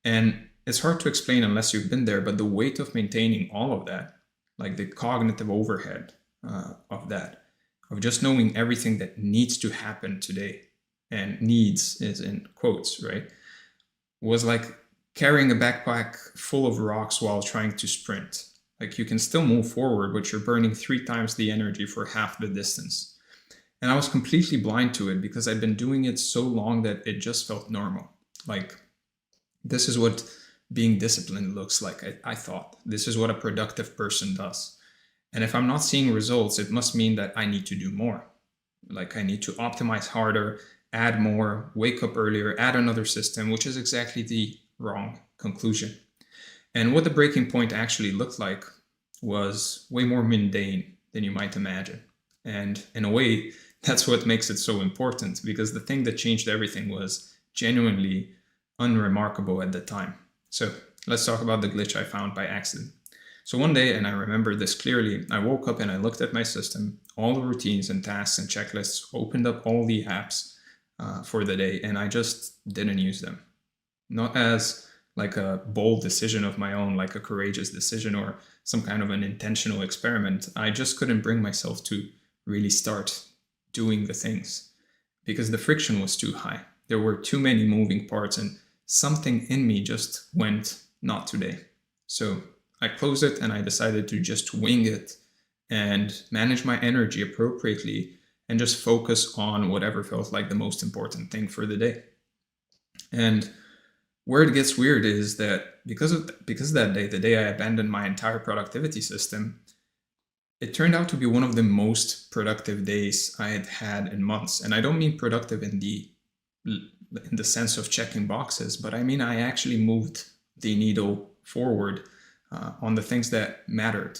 Speaker 1: And it's hard to explain unless you've been there, but the weight of maintaining all of that, like the cognitive overhead of that, of just knowing everything that needs to happen today, and needs is in quotes, right, was like carrying a backpack full of rocks while trying to sprint. Like you can still move forward, but you're burning 3 times the energy for half the distance. And I was completely blind to it because I'd been doing it so long that it just felt normal. Like this is what being disciplined looks like. I thought this is what a productive person does. And if I'm not seeing results, it must mean that I need to do more. Like I need to optimize harder, add more, wake up earlier, add another system, which is exactly the wrong conclusion. And what the breaking point actually looked like was way more mundane than you might imagine. And in a way, that's what makes it so important, because the thing that changed everything was genuinely unremarkable at the time. So let's talk about the glitch I found by accident. So one day, and I remember this clearly, I woke up and I looked at my system, all the routines and tasks and checklists, opened up all the apps for the day, and I just didn't use them. Not as like a bold decision of my own, like a courageous decision or some kind of an intentional experiment. I just couldn't bring myself to really start doing the things because the friction was too high. There were too many moving parts and something in me just went, not today. So I closed it and I decided to just wing it and manage my energy appropriately and just focus on whatever felt like the most important thing for the day. And where it gets weird is that because of that day, the day I abandoned my entire productivity system, it turned out to be one of the most productive days I had had in months. And I don't mean productive in the sense of checking boxes, but I mean I actually moved the needle forward on the things that mattered.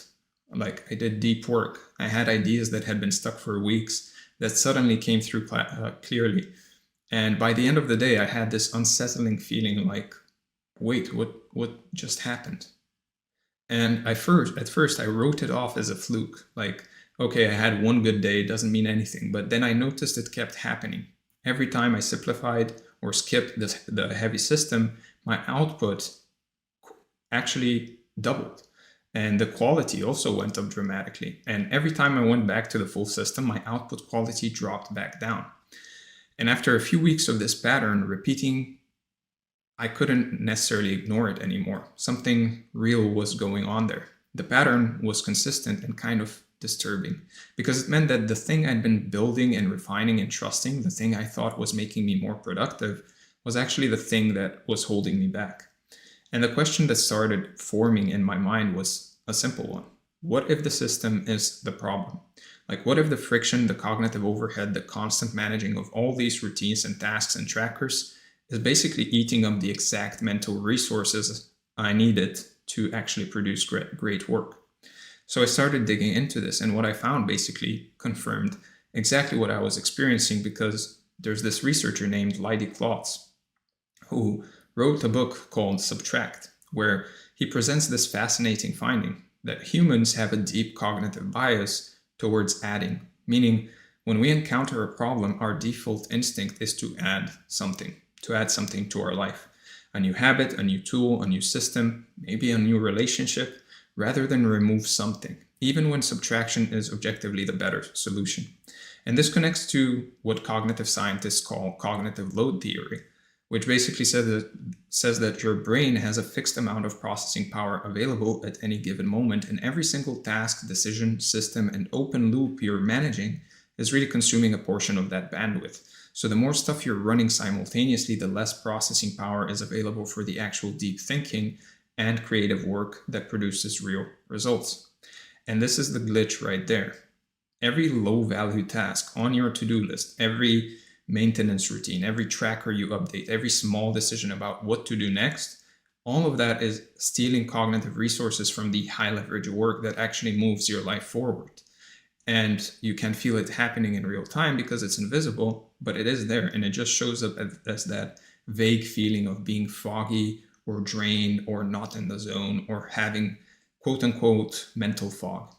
Speaker 1: Like I did deep work. I had ideas that had been stuck for weeks that suddenly came through clearly. And by the end of the day, I had this unsettling feeling like, wait, what just happened? And at first I wrote it off as a fluke. Like, okay, I had one good day, it doesn't mean anything. But then I noticed it kept happening. Every time I simplified or skipped the heavy system, my output actually doubled. And the quality also went up dramatically. And every time I went back to the full system, my output quality dropped back down. And after a few weeks of this pattern repeating, I couldn't necessarily ignore it anymore. Something real was going on there. The pattern was consistent and kind of disturbing because it meant that the thing I'd been building and refining and trusting, the thing I thought was making me more productive, was actually the thing that was holding me back. And the question that started forming in my mind was a simple one. what if the system is the problem? Like, what if the friction, the cognitive overhead, the constant managing of all these routines and tasks and trackers is basically eating up the exact mental resources I needed to actually produce great work? So I started digging into this, and what I found basically confirmed exactly what I was experiencing, because there's this researcher named Leidy Klotz who wrote a book called Subtract, where he presents this fascinating finding that humans have a deep cognitive bias towards adding, meaning when we encounter a problem, our default instinct is to add something to our life. A new habit, a new tool, a new system, maybe a new relationship, rather than remove something, even when subtraction is objectively the better solution. And this connects to what cognitive scientists call cognitive load theory, which basically says that your brain has a fixed amount of processing power available at any given moment, and every single task, decision, system, and open loop you're managing is really consuming a portion of that bandwidth. So the more stuff you're running simultaneously, the less processing power is available for the actual deep thinking and creative work that produces real results. And this is the glitch right there. Every low-value task on your to-do list, every maintenance routine, every tracker you update, every small decision about what to do next, all of that is stealing cognitive resources from the high leverage work that actually moves your life forward. And you can feel it happening in real time because it's invisible, but it is there, and it just shows up as that vague feeling of being foggy or drained or not in the zone or having quote unquote mental fog.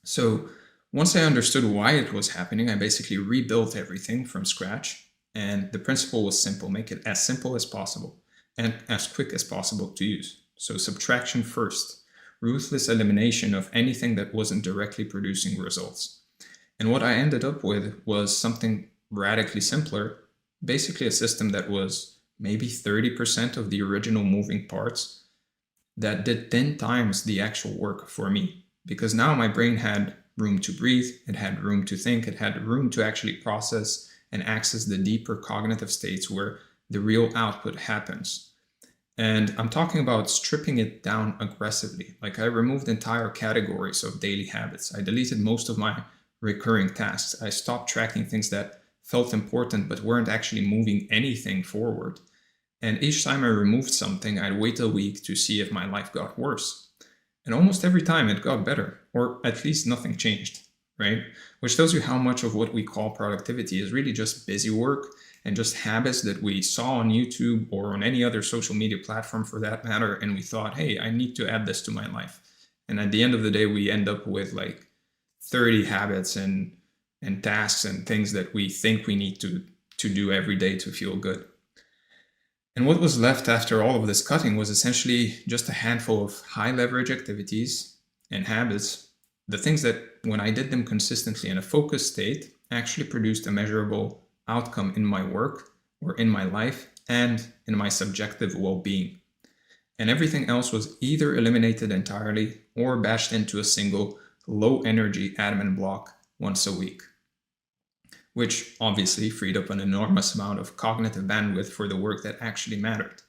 Speaker 1: So once I understood why it was happening, I basically rebuilt everything from scratch. And the principle was simple: make it as simple as possible and as quick as possible to use. So subtraction first, ruthless elimination of anything that wasn't directly producing results. And what I ended up with was something radically simpler, basically a system that was maybe 30% of the original moving parts that did 10 times the actual work for me. Because now my brain had room to breathe, it had room to think, it had room to actually process and access the deeper cognitive states where the real output happens. And I'm talking about stripping it down aggressively. Like, I removed entire categories of daily habits. I deleted most of my recurring tasks. I stopped tracking things that felt important but weren't actually moving anything forward. And each time I removed something, I'd wait a week to see if my life got worse. And almost every time it got better, or at least nothing changed, right? Which tells you how much of what we call productivity is really just busy work and just habits that we saw on YouTube or on any other social media platform for that matter. And we thought, hey, I need to add this to my life. And at the end of the day, we end up with like 30 habits and tasks and things that we think we need to do every day to feel good. And what was left after all of this cutting was essentially just a handful of high leverage activities and habits, the things that when I did them consistently in a focused state actually produced a measurable outcome in my work or in my life and in my subjective well-being. And everything else was either eliminated entirely or bashed into a single low energy admin block once a week, which obviously freed up an enormous amount of cognitive bandwidth for the work that actually mattered.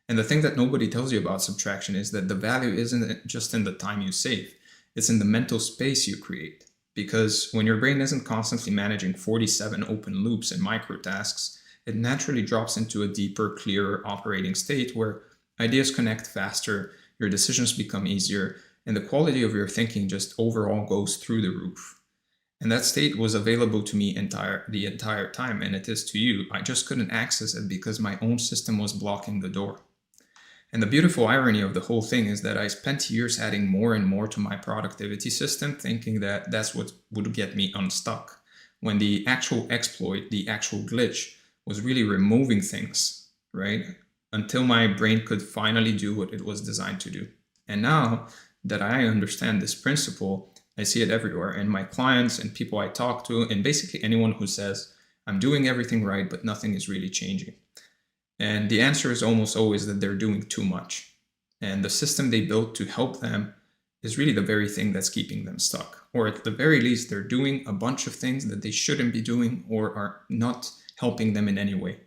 Speaker 1: And the thing that nobody tells you about subtraction is that the value isn't just in the time you save, it's in the mental space you create. Because when your brain isn't constantly managing 47 open loops and microtasks, it naturally drops into a deeper, clearer operating state where ideas connect faster, your decisions become easier, and the quality of your thinking just overall goes through the roof. And that state was available to me the entire time, and it is to you. I just couldn't access it because my own system was blocking the door. And the beautiful irony of the whole thing is that I spent years adding more and more to my productivity system, thinking that that's what would get me unstuck, when the actual exploit, the actual glitch, was really removing things, right? Until my brain could finally do what it was designed to do. And now that I understand this principle, I see it everywhere in my clients and people I talk to, and basically anyone who says, I'm doing everything right, but nothing is really changing. And the answer is almost always that they're doing too much. And the system they built to help them is really the very thing that's keeping them stuck. Or at the very least, they're doing a bunch of things that they shouldn't be doing or are not helping them in any way.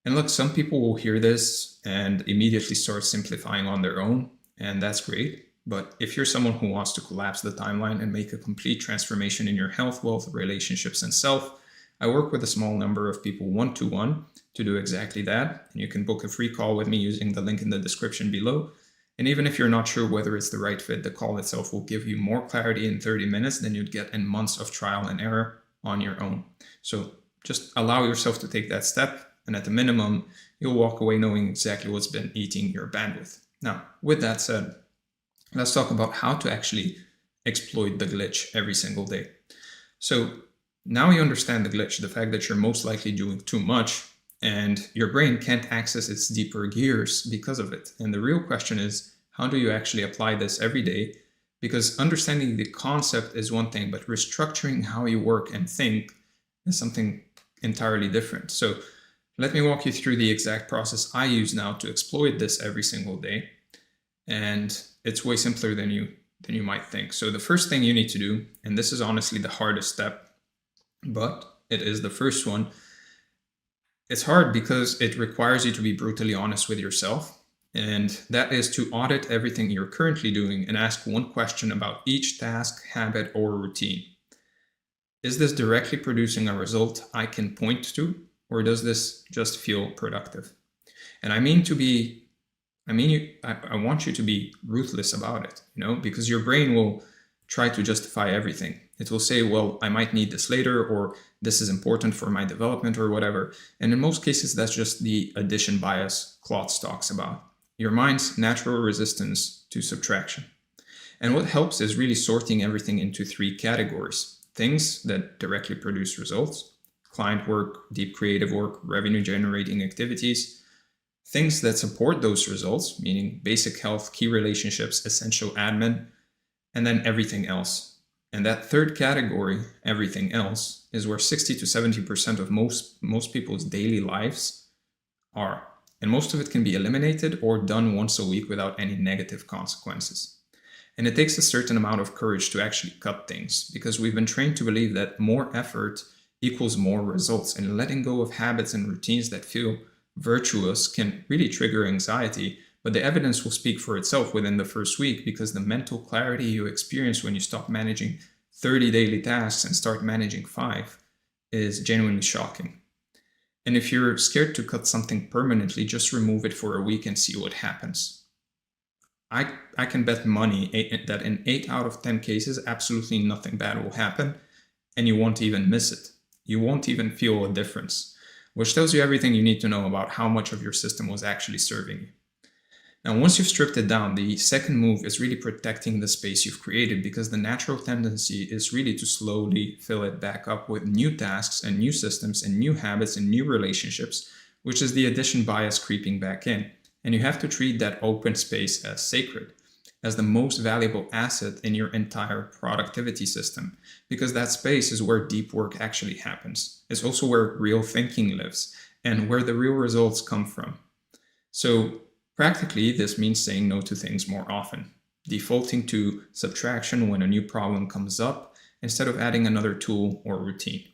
Speaker 1: And look, some people will hear this and immediately start simplifying on their own, and that's great.
Speaker 2: But if you're someone who wants to collapse the timeline and make a complete transformation in your health, wealth, relationships, and self, I work with a small number of people one-to-one to do exactly that. And you can book a free call with me using the link in the description below. And even if you're not sure whether it's the right fit, the call itself will give you more clarity in 30 minutes than you'd get in months of trial and error on your own. So just allow yourself to take that step. And at the minimum, you'll walk away knowing exactly what's been eating your bandwidth. Now, with that said, let's talk about how to actually exploit the glitch every single day. So now you understand the glitch, the fact that you're most likely doing too much and your brain can't access its deeper gears because of it. And the real question is, how do you actually apply this every day? Because understanding the concept is one thing, but restructuring how you work and think is something entirely different. So let me walk you through the exact process I use now to exploit this every single day. And it's way simpler than you might think. So the first thing you need to do, and this is honestly the hardest step, but it is the first one. It's hard because it requires you to be brutally honest with yourself. And that is to audit everything you're currently doing and ask one question about each task, habit, or routine. Is this directly producing a result I can point to, or does this just feel productive? And I want you to be ruthless about it, because your brain will try to justify everything. It will say, well, I might need this later, or this is important for my development, or whatever. And in most cases, that's just the addition bias Klotz talks about, your mind's natural resistance to subtraction. And what helps is really sorting everything into 3 categories: things that directly produce results, client work, deep creative work, revenue generating activities, things that support those results, meaning basic health, key relationships, essential admin, and then everything else. And that 3rd category, everything else, is where 60 to 70% of most people's daily lives are. And most of it can be eliminated or done once a week without any negative consequences. And it takes a certain amount of courage to actually cut things, because we've been trained to believe that more effort equals more results, and letting go of habits and routines that feel virtuous can really trigger anxiety. But the evidence will speak for itself within the first week, because the mental clarity you experience when you stop managing 30 daily tasks and start managing 5 is genuinely shocking. And if you're scared to cut something permanently, just remove it for a week and see what happens. I can bet money that in 8 out of 10 cases, absolutely nothing bad will happen, and you won't even miss it. You won't even feel a difference, which tells you everything you need to know about how much of your system was actually serving you. Now, once you've stripped it down, the second move is really protecting the space you've created, because the natural tendency is really to slowly fill it back up with new tasks and new systems and new habits and new relationships, which is the addition bias creeping back in. And you have to treat that open space as sacred, as the most valuable asset in your entire productivity system, because that space is where deep work actually happens. It's also where real thinking lives and where the real results come from. So practically, this means saying no to things more often, defaulting to subtraction when a new problem comes up instead of adding another tool or routine,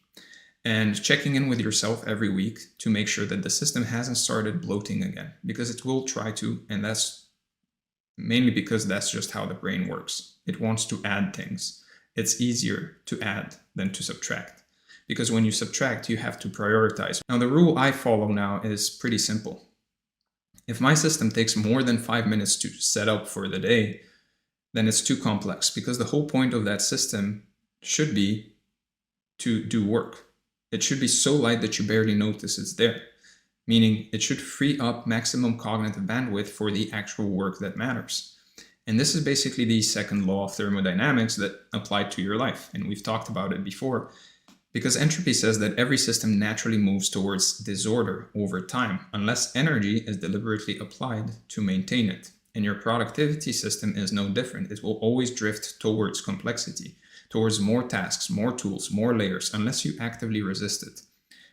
Speaker 2: and checking in with yourself every week to make sure that the system hasn't started bloating again, because it will try to, and that's mainly because that's just how the brain works. It wants to add things. It's easier to add than to subtract, because when you subtract, you have to prioritize. Now, the rule I follow now is pretty simple. If my system takes more than 5 minutes to set up for the day, then it's too complex, because the whole point of that system should be to do work. It should be so light that you barely notice it's there, meaning it should free up maximum cognitive bandwidth for the actual work that matters. And this is basically the second law of thermodynamics that applied to your life, and we've talked about it before. Because entropy says that every system naturally moves towards disorder over time, unless energy is deliberately applied to maintain it. And your productivity system is no different. It will always drift towards complexity, towards more tasks, more tools, more layers, unless you actively resist it.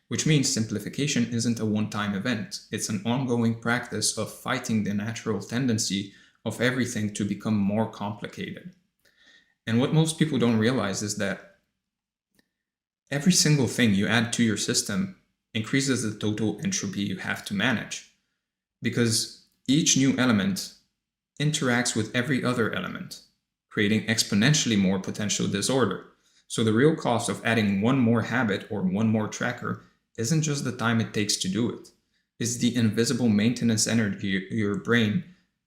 Speaker 2: Which means simplification isn't a one-time event. It's an ongoing practice of fighting the natural tendency of everything to become more complicated. And what most people don't realize is that every single thing you add to your system increases the total entropy you have to manage, because each new element
Speaker 1: interacts with every other element, creating exponentially more potential disorder. So the real cost of adding one more habit or one more tracker isn't just the time it takes to do it. It's the invisible maintenance energy your brain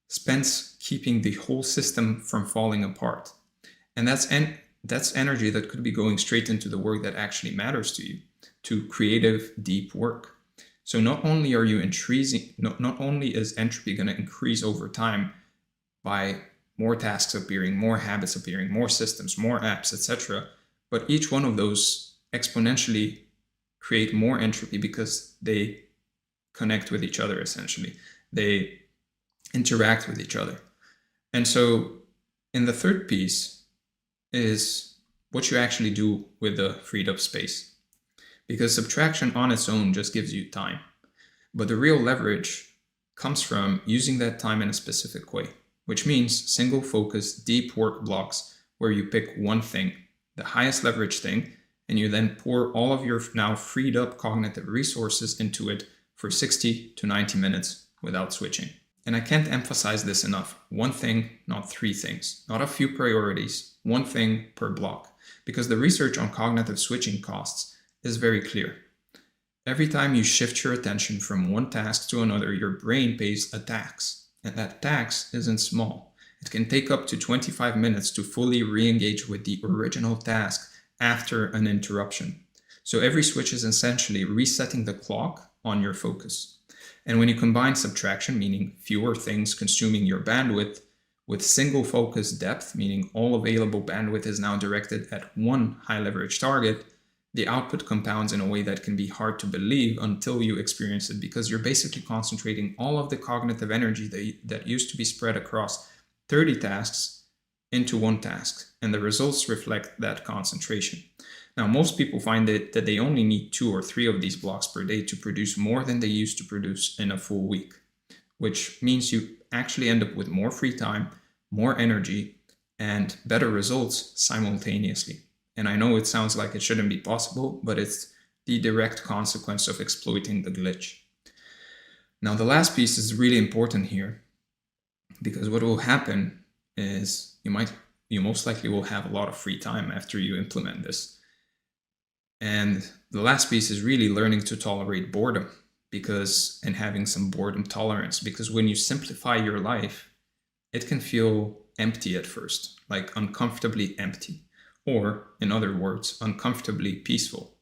Speaker 1: spends keeping the whole system from falling apart. And that's energy that could be going straight into the work that actually matters to you, to creative, deep work. So not only are you increasing, not only is entropy going to increase over time by more tasks appearing, more habits appearing, more systems, more apps, etc., but each one of those exponentially create more entropy because they connect with each other, essentially. They interact with each other. And so in the third piece is what you actually do with the freed up space. Because subtraction on its own just gives you time. But the real leverage comes from using that time in a specific way, which means single focus, deep work blocks where you pick one thing, the highest leverage thing, and you then pour all of your now freed up cognitive resources into it for 60 to 90 minutes without switching. And I can't emphasize this enough. One thing, not three things, not a few priorities, one thing per block. Because the research on cognitive switching costs is very clear. Every time you shift your attention from one task to another, your brain pays a tax. And that tax isn't small. It can take up to 25 minutes to fully re-engage with the original task after an interruption. So every switch is essentially resetting the clock on your focus. And when you combine subtraction, meaning fewer things consuming your bandwidth, with single focus depth, meaning all available bandwidth is now directed at one high leverage target, the output compounds in a way that can be hard to believe until you experience it, because you're basically concentrating all of the cognitive energy that used to be spread across 30 tasks into one task, and the results reflect that concentration. Now, most people find that they only need 2 or 3 of these blocks per day to produce more than they used to produce in a full week, which means you actually end up with more free time, more energy, and better results simultaneously. And I know it sounds like it shouldn't be possible, but it's the direct consequence of exploiting the glitch. Now, the last piece is really important here, because what will happen is you most likely will have a lot of free time after you implement this. And the last piece is really learning to tolerate boredom, and having some boredom tolerance, because when you simplify your life, it can feel empty at first, like uncomfortably empty, or in other words, uncomfortably peaceful.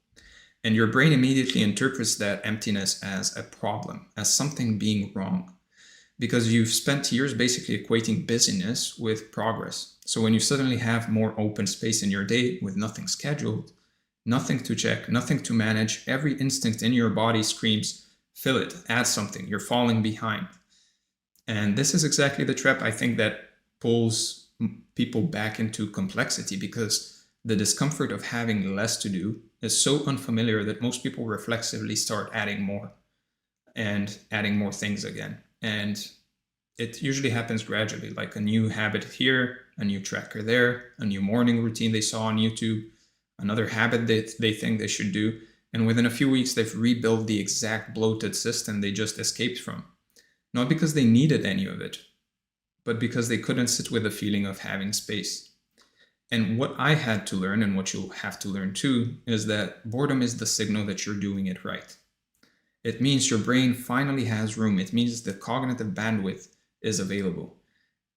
Speaker 1: And your brain immediately interprets that emptiness as a problem, as something being wrong, because you've spent years basically equating busyness with progress. So when you suddenly have more open space in your day with nothing scheduled, nothing to check, nothing to manage, every instinct in your body screams, fill it, add something, you're falling behind. And this is exactly the trap, I think, that pulls people back into complexity, because the discomfort of having less to do is so unfamiliar that most people reflexively start adding more and adding more things again. And it usually happens gradually, like a new habit here, a new tracker there, a new morning routine they saw on YouTube, another habit that they think they should do. And within a few weeks, they've rebuilt the exact bloated system they just escaped from. Not because they needed any of it, but because they couldn't sit with the feeling of having space. And what I had to learn, and what you'll have to learn too, is that boredom is the signal that you're doing it right. It means your brain finally has room. It means the cognitive bandwidth is available.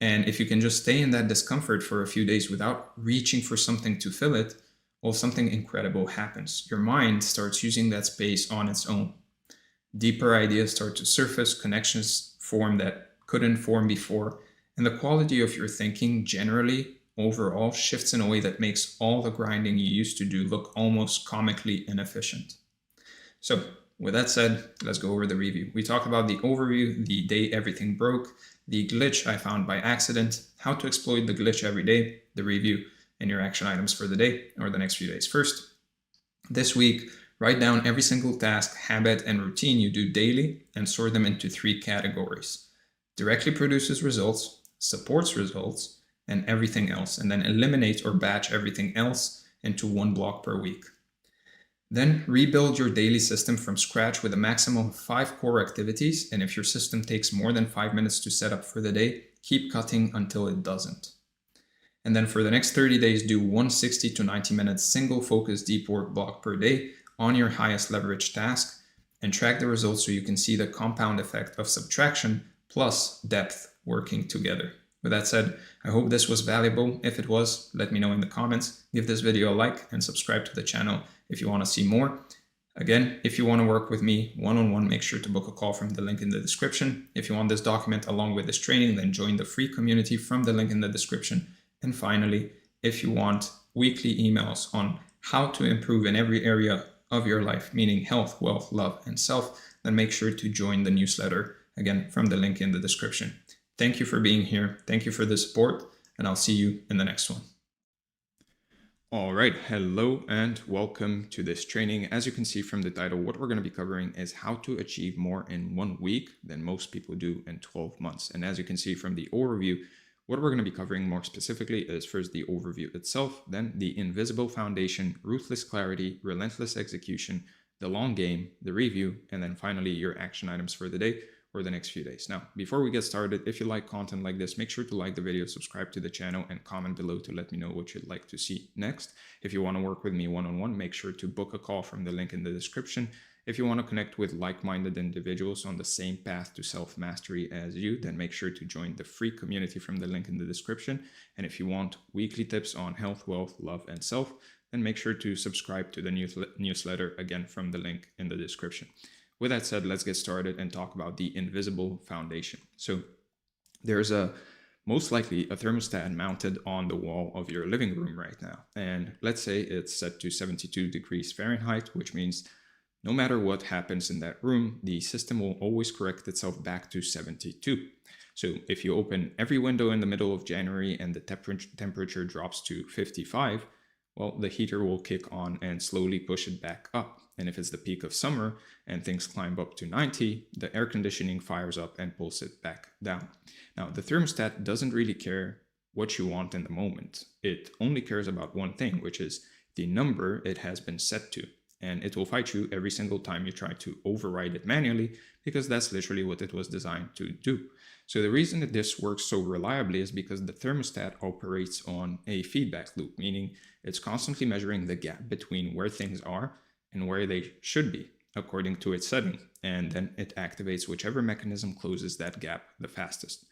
Speaker 1: And if you can just stay in that discomfort for a few days without reaching for something to fill it, well, something incredible happens. Your mind starts using that space on its own. Deeper ideas start to surface, connections form that couldn't form before, and the quality of your thinking generally, overall, shifts in a way that makes all the grinding you used to do look almost comically inefficient. So, with that said, let's go over the review. We talked about the overview, the day everything broke, the glitch I found by accident, how to exploit the glitch every day, the review, and your action items for the day or the next few days. First, this week, write down every single task, habit, and routine you do daily and sort them into 3 categories. Directly produces results, supports results, and everything else, and then eliminate or batch everything else into 1 block per week. Then rebuild your daily system from scratch with a maximum of 5 core activities, and if your system takes more than 5 minutes to set up for the day, keep cutting until it doesn't. And then for the next 30 days, do 160 to 90 minutes single focus deep work block per day on your highest leverage task, and track the results so you can see the compound effect of subtraction plus depth working together. With that said, I hope this was valuable. If it was, let me know in the comments. Give this video a like and subscribe to the channel if you want to see more. Again, if you want to work with me one-on-one, make sure to book a call from the link in the description. If you want this document along with this training, then join the free community from the link in the description. And finally, if you want weekly emails on how to improve in every area of your life, meaning health, wealth, love, and self, then make sure to join the newsletter, again, from the link in the description. Thank you for being here. Thank you for the support, and I'll see you in the next one. All right, hello and welcome to this training. As you can see from the title, what we're going to be covering is how to achieve more in 1 week than most people do in 12 months. And as you can see from the overview, what we're going to be covering more specifically is first the overview itself, then the invisible foundation, ruthless clarity, relentless execution, the long game, the review, and then finally your action items for the day or the next few days. Now, before we get started, if you like content like this, make sure to like the video, subscribe to the channel, and comment below to let me know what you'd like to see next. If you want to work with me one-on-one, make sure to book a call from the link in the description. If you want to connect with like-minded individuals on the same path to self-mastery as you, then make sure to join the free community from the link in the description. And if you want weekly tips on health, wealth, love, and self, then make sure to subscribe to the newsletter, again, from the link in the description. With that said, let's get started and talk about the invisible foundation. So there's most likely a thermostat mounted on the wall of your living room right now. And let's say it's set to 72 degrees Fahrenheit, which means no matter what happens in that room, the system will always correct itself back to 72. So if you open every window in the middle of January and the temperature drops to 55, well, the heater will kick on and slowly push it back up. And if it's the peak of summer and things climb up to 90, the air conditioning fires up and pulls it back down. Now, the thermostat doesn't really care what you want in the moment. It only cares about one thing, which is the number it has been set to. And it will fight you every single time you try to override it manually, because that's literally what it was designed to do. So the reason that this works so reliably is because the thermostat operates on a feedback loop, meaning it's constantly measuring the gap between where things are and where they should be according to its setting. And then it activates whichever mechanism closes that gap the fastest.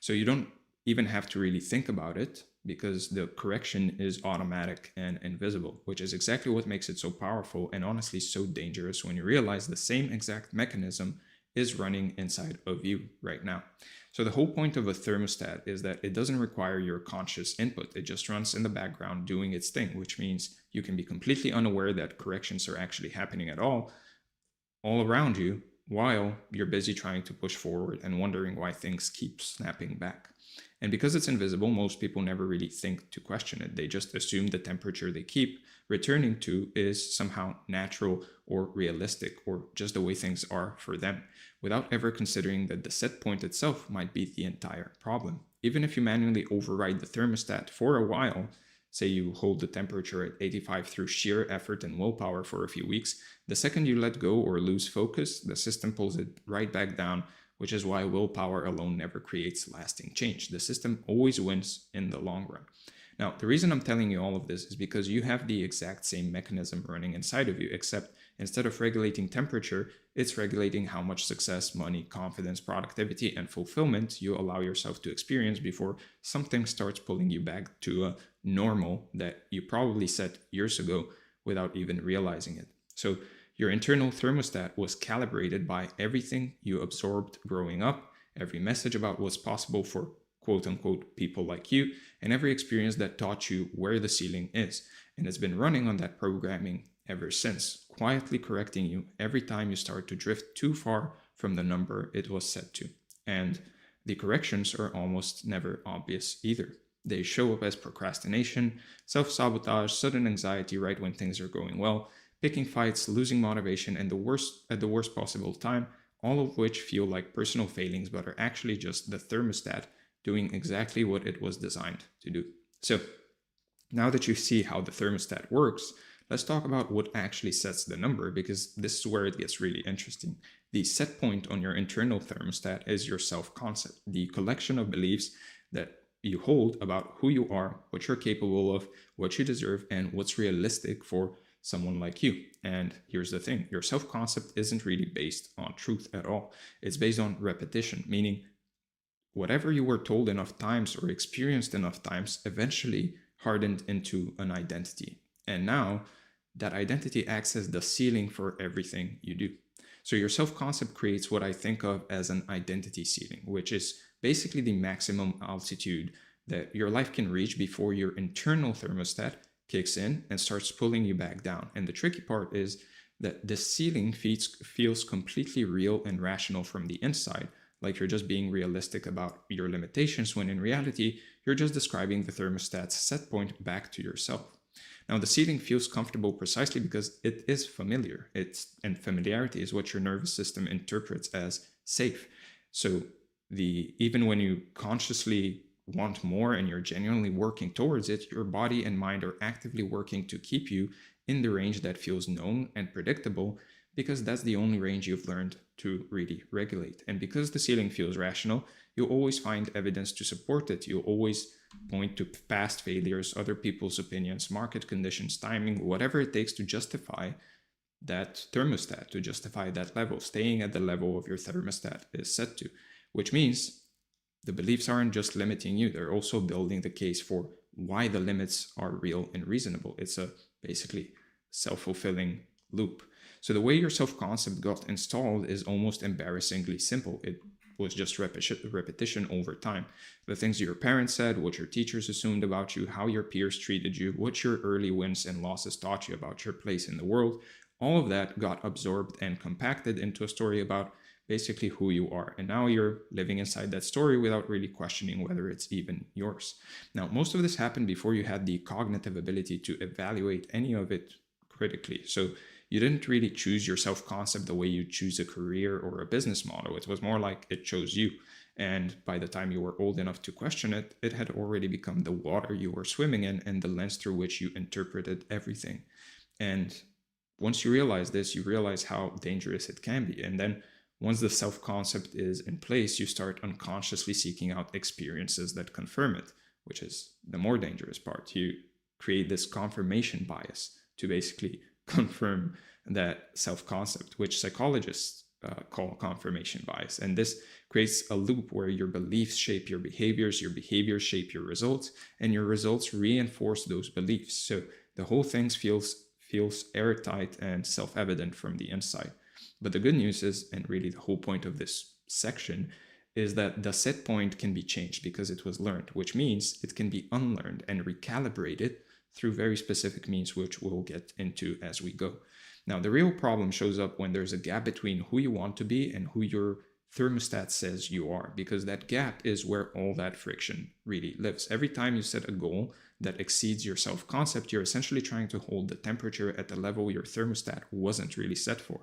Speaker 1: So you don't even have to really think about it, because the correction is automatic and invisible, which is exactly what makes it so powerful and honestly so dangerous when you realize the same exact mechanism is running inside of you right now. So the whole point of a thermostat is that it doesn't require your conscious input. It just runs in the background doing its thing, which means you can be completely unaware that corrections are actually happening at all around you while you're busy trying to push forward and wondering why things keep snapping back. And because it's invisible, most people never really think to question it. They just assume the temperature they keep returning to is somehow natural or realistic or just the way things are for them, without ever considering that the set point itself might be the entire problem. Even if you manually override the thermostat for a while, say you hold the temperature at 85 through sheer effort and willpower for a few weeks, the second you let go or lose focus, the system pulls it right back down, which is why willpower alone never creates lasting change. The system always wins in the long run. Now, the reason I'm telling you all of this is because you have the exact same mechanism running inside of you, except instead of regulating temperature, it's regulating how much success, money, confidence, productivity, and fulfillment you allow yourself to experience before something starts pulling you back to a normal that you probably set years ago without even realizing it. So your internal thermostat was calibrated by everything you absorbed growing up, every message about what's possible for quote-unquote people like you, and every experience that taught you where the ceiling is. And it's been running on that programming ever since, quietly correcting you every time you start to drift too far from the number it was set to. And the corrections are almost never obvious either. They show up as procrastination, self-sabotage, sudden anxiety right when things are going well, picking fights, losing motivation, and at the worst possible time, all of which feel like personal failings but are actually just the thermostat doing exactly what it was designed to do. So now that you see how the thermostat works, let's talk about what actually sets the number, because this is where it gets really interesting. The set point on your internal thermostat is your self-concept, the collection of beliefs that you hold about who you are, what you're capable of, what you deserve, and what's realistic for someone like you. And here's the thing, your self-concept isn't really based on truth at all. It's based on repetition, meaning whatever you were told enough times or experienced enough times eventually hardened into an identity. And now that identity acts as the ceiling for everything you do. So your self-concept creates what I think of as an identity ceiling, which is basically the maximum altitude that your life can reach before your internal thermostat kicks in and starts pulling you back down. And the tricky part is that this ceiling feels completely real and rational from the inside, like you're just being realistic about your limitations, when in reality, you're just describing the thermostat's set point back to yourself. Now, the ceiling feels comfortable precisely because it is familiar. And familiarity is what your nervous system interprets as safe. So even when you consciously want more and you're genuinely working towards it, your body and mind are actively working to keep you in the range that feels known and predictable, because that's the only range you've learned to really regulate. And because the ceiling feels rational, you'll always find evidence to support it. You'll always point to past failures, other people's opinions, market conditions, timing, whatever it takes to justify that thermostat, to justify that level. Staying at the level of your thermostat is set to, which means the beliefs aren't just limiting you, they're also building the case for why the limits are real and reasonable. It's a basically self-fulfilling loop. So the way your self-concept got installed is almost embarrassingly simple. It was just repetition over time. The things your parents said, what your teachers assumed about you, how your peers treated you, what your early wins and losses taught you about your place in the world, all of that got absorbed and compacted into a story about basically who you are. And now you're living inside that story without really questioning whether it's even yours. Now, most of this happened before you had the cognitive ability to evaluate any of it critically. So you didn't really choose your self-concept the way you choose a career or a business model. It was more like it chose you. And by the time you were old enough to question it, it had already become the water you were swimming in and the lens through which you interpreted everything. And once you realize this, you realize how dangerous it can be. And then once the self-concept is in place, you start unconsciously seeking out experiences that confirm it, which is the more dangerous part. You create this confirmation bias to basically confirm that self-concept, which psychologists call confirmation bias. And this creates a loop where your beliefs shape your behaviors shape your results, and your results reinforce those beliefs. So the whole thing feels airtight and self-evident from the inside. But the good news is, and really the whole point of this section, is that the set point can be changed because it was learned, which means it can be unlearned and recalibrated through very specific means, which we'll get into as we go. Now, the real problem shows up when there's a gap between who you want to be and who your thermostat says you are, because that gap is where all that friction really lives. Every time you set a goal that exceeds your self-concept, you're essentially trying to hold the temperature at the level your thermostat wasn't really set for.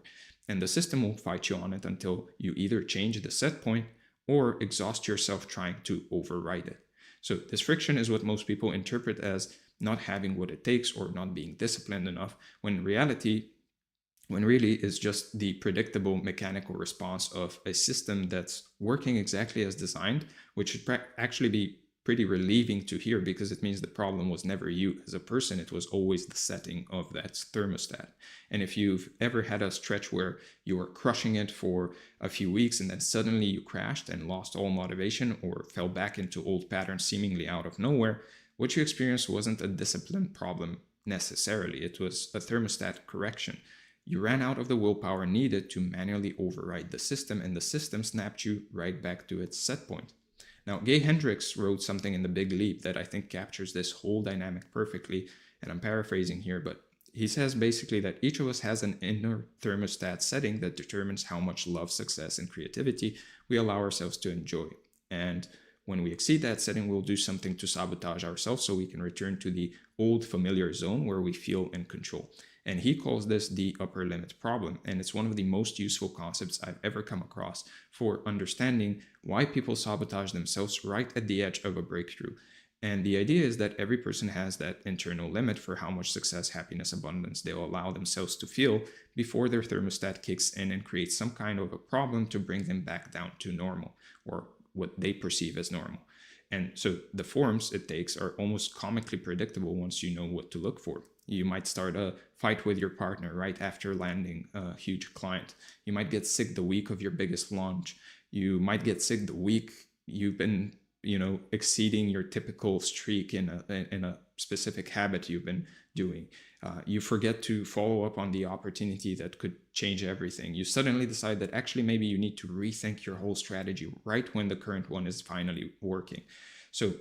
Speaker 1: And the system will fight you on it until you either change the set point or exhaust yourself trying to override it. So this friction is what most people interpret as not having what it takes or not being disciplined enough, when really is just the predictable mechanical response of a system that's working exactly as designed, which should actually be pretty relieving to hear, because it means the problem was never you as a person, it was always the setting of that thermostat. And if you've ever had a stretch where you were crushing it for a few weeks and then suddenly you crashed and lost all motivation or fell back into old patterns seemingly out of nowhere, what you experienced wasn't a discipline problem necessarily, it was a thermostat correction. You ran out of the willpower needed to manually override the system, and the system snapped you right back to its set point. Now, Gay Hendricks wrote something in The Big Leap that I think captures this whole dynamic perfectly, and I'm paraphrasing here, but he says basically that each of us has an inner thermostat setting that determines how much love, success, and creativity we allow ourselves to enjoy. And when we exceed that setting, we'll do something to sabotage ourselves so we can return to the old familiar zone where we feel in control. And he calls this the upper limit problem. And it's one of the most useful concepts I've ever come across for understanding why people sabotage themselves right at the edge of a breakthrough. And the idea is that every person has that internal limit for how much success, happiness, abundance they'll allow themselves to feel before their thermostat kicks in and creates some kind of a problem to bring them back down to normal, or what they perceive as normal. And so the forms it takes are almost comically predictable once you know what to look for. You might start a fight with your partner right after landing a huge client. You might get sick the week of your biggest launch. You might get sick the week you've been, exceeding your typical streak in a specific habit you've been doing. You forget to follow up on the opportunity that could change everything. You suddenly decide that actually maybe you need to rethink your whole strategy right when the current one is finally working. So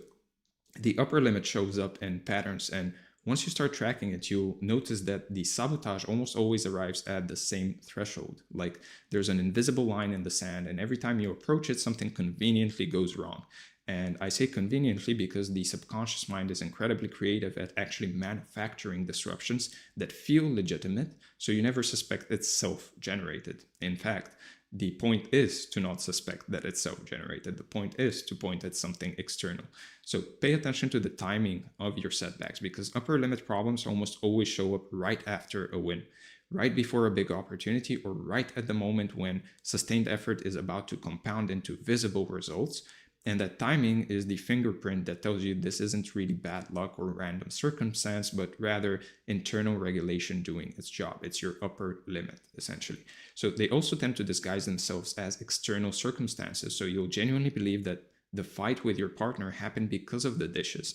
Speaker 1: the upper limit shows up in patterns, and once you start tracking it, you'll notice that the sabotage almost always arrives at the same threshold. Like there's an invisible line in the sand, and every time you approach it, something conveniently goes wrong. And I say conveniently because the subconscious mind is incredibly creative at actually manufacturing disruptions that feel legitimate, so you never suspect it's self-generated. In fact, the point is to not suspect that it's self-generated. The point is to point at something external. So pay attention to the timing of your setbacks, because upper limit problems almost always show up right after a win, right before a big opportunity, or right at the moment when sustained effort is about to compound into visible results. And that timing is the fingerprint that tells you this isn't really bad luck or random circumstance, but rather internal regulation doing its job. It's your upper limit, essentially. So they also tend to disguise themselves as external circumstances. So you'll genuinely believe that the fight with your partner happened because of the dishes,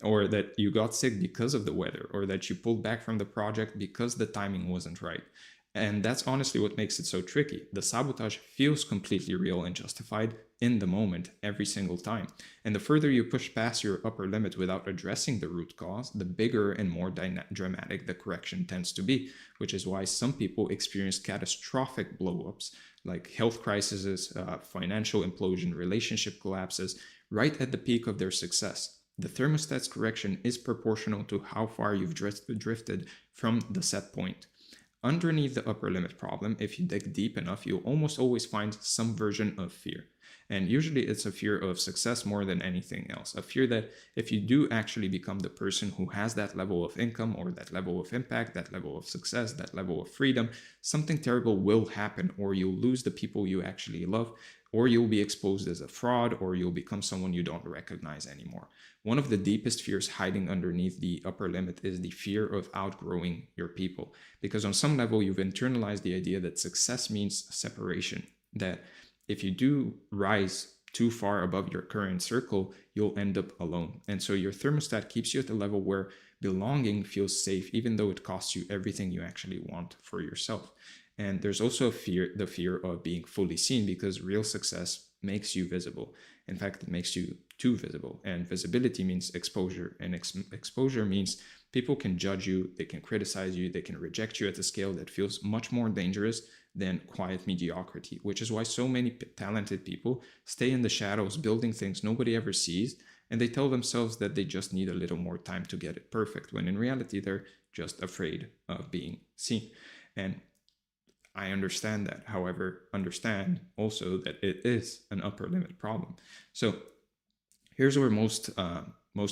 Speaker 1: or that you got sick because of the weather, or that you pulled back from the project because the timing wasn't right. And that's honestly what makes it so tricky. The sabotage feels completely real and justified in the moment every single time. And the further you push past your upper limit without addressing the root cause, the bigger and more dramatic the correction tends to be, which is why some people experience catastrophic blow-ups like health crises, financial implosion, relationship collapses, right at the peak of their success. The thermostat's correction is proportional to how far you've drifted from the set point. Underneath the upper limit problem, if you dig deep enough, you'll almost always find some version of fear. And usually it's a fear of success more than anything else. A fear that if you do actually become the person who has that level of income, or that level of impact, that level of success, that level of freedom, something terrible will happen, or you'll lose the people you actually love, or you'll be exposed as a fraud, or you'll become someone you don't recognize anymore. One of the deepest fears hiding underneath the upper limit is the fear of outgrowing your people. Because on some level, you've internalized the idea that success means separation, that if you do rise too far above your current circle, you'll end up alone. And so your thermostat keeps you at a level where belonging feels safe, even though it costs you everything you actually want for yourself. And there's also the fear of being fully seen, because real success makes you visible. In fact, it makes you too visible. And visibility means exposure. And exposure means people can judge you, they can criticize you, they can reject you at a scale that feels much more dangerous than quiet mediocrity, which is why so many talented people stay in the shadows building things nobody ever sees, and they tell themselves that they just need a little more time to get it perfect, when in reality they're just afraid of being seen. And I understand that. However, understand also that it is an upper limit problem. So here's where most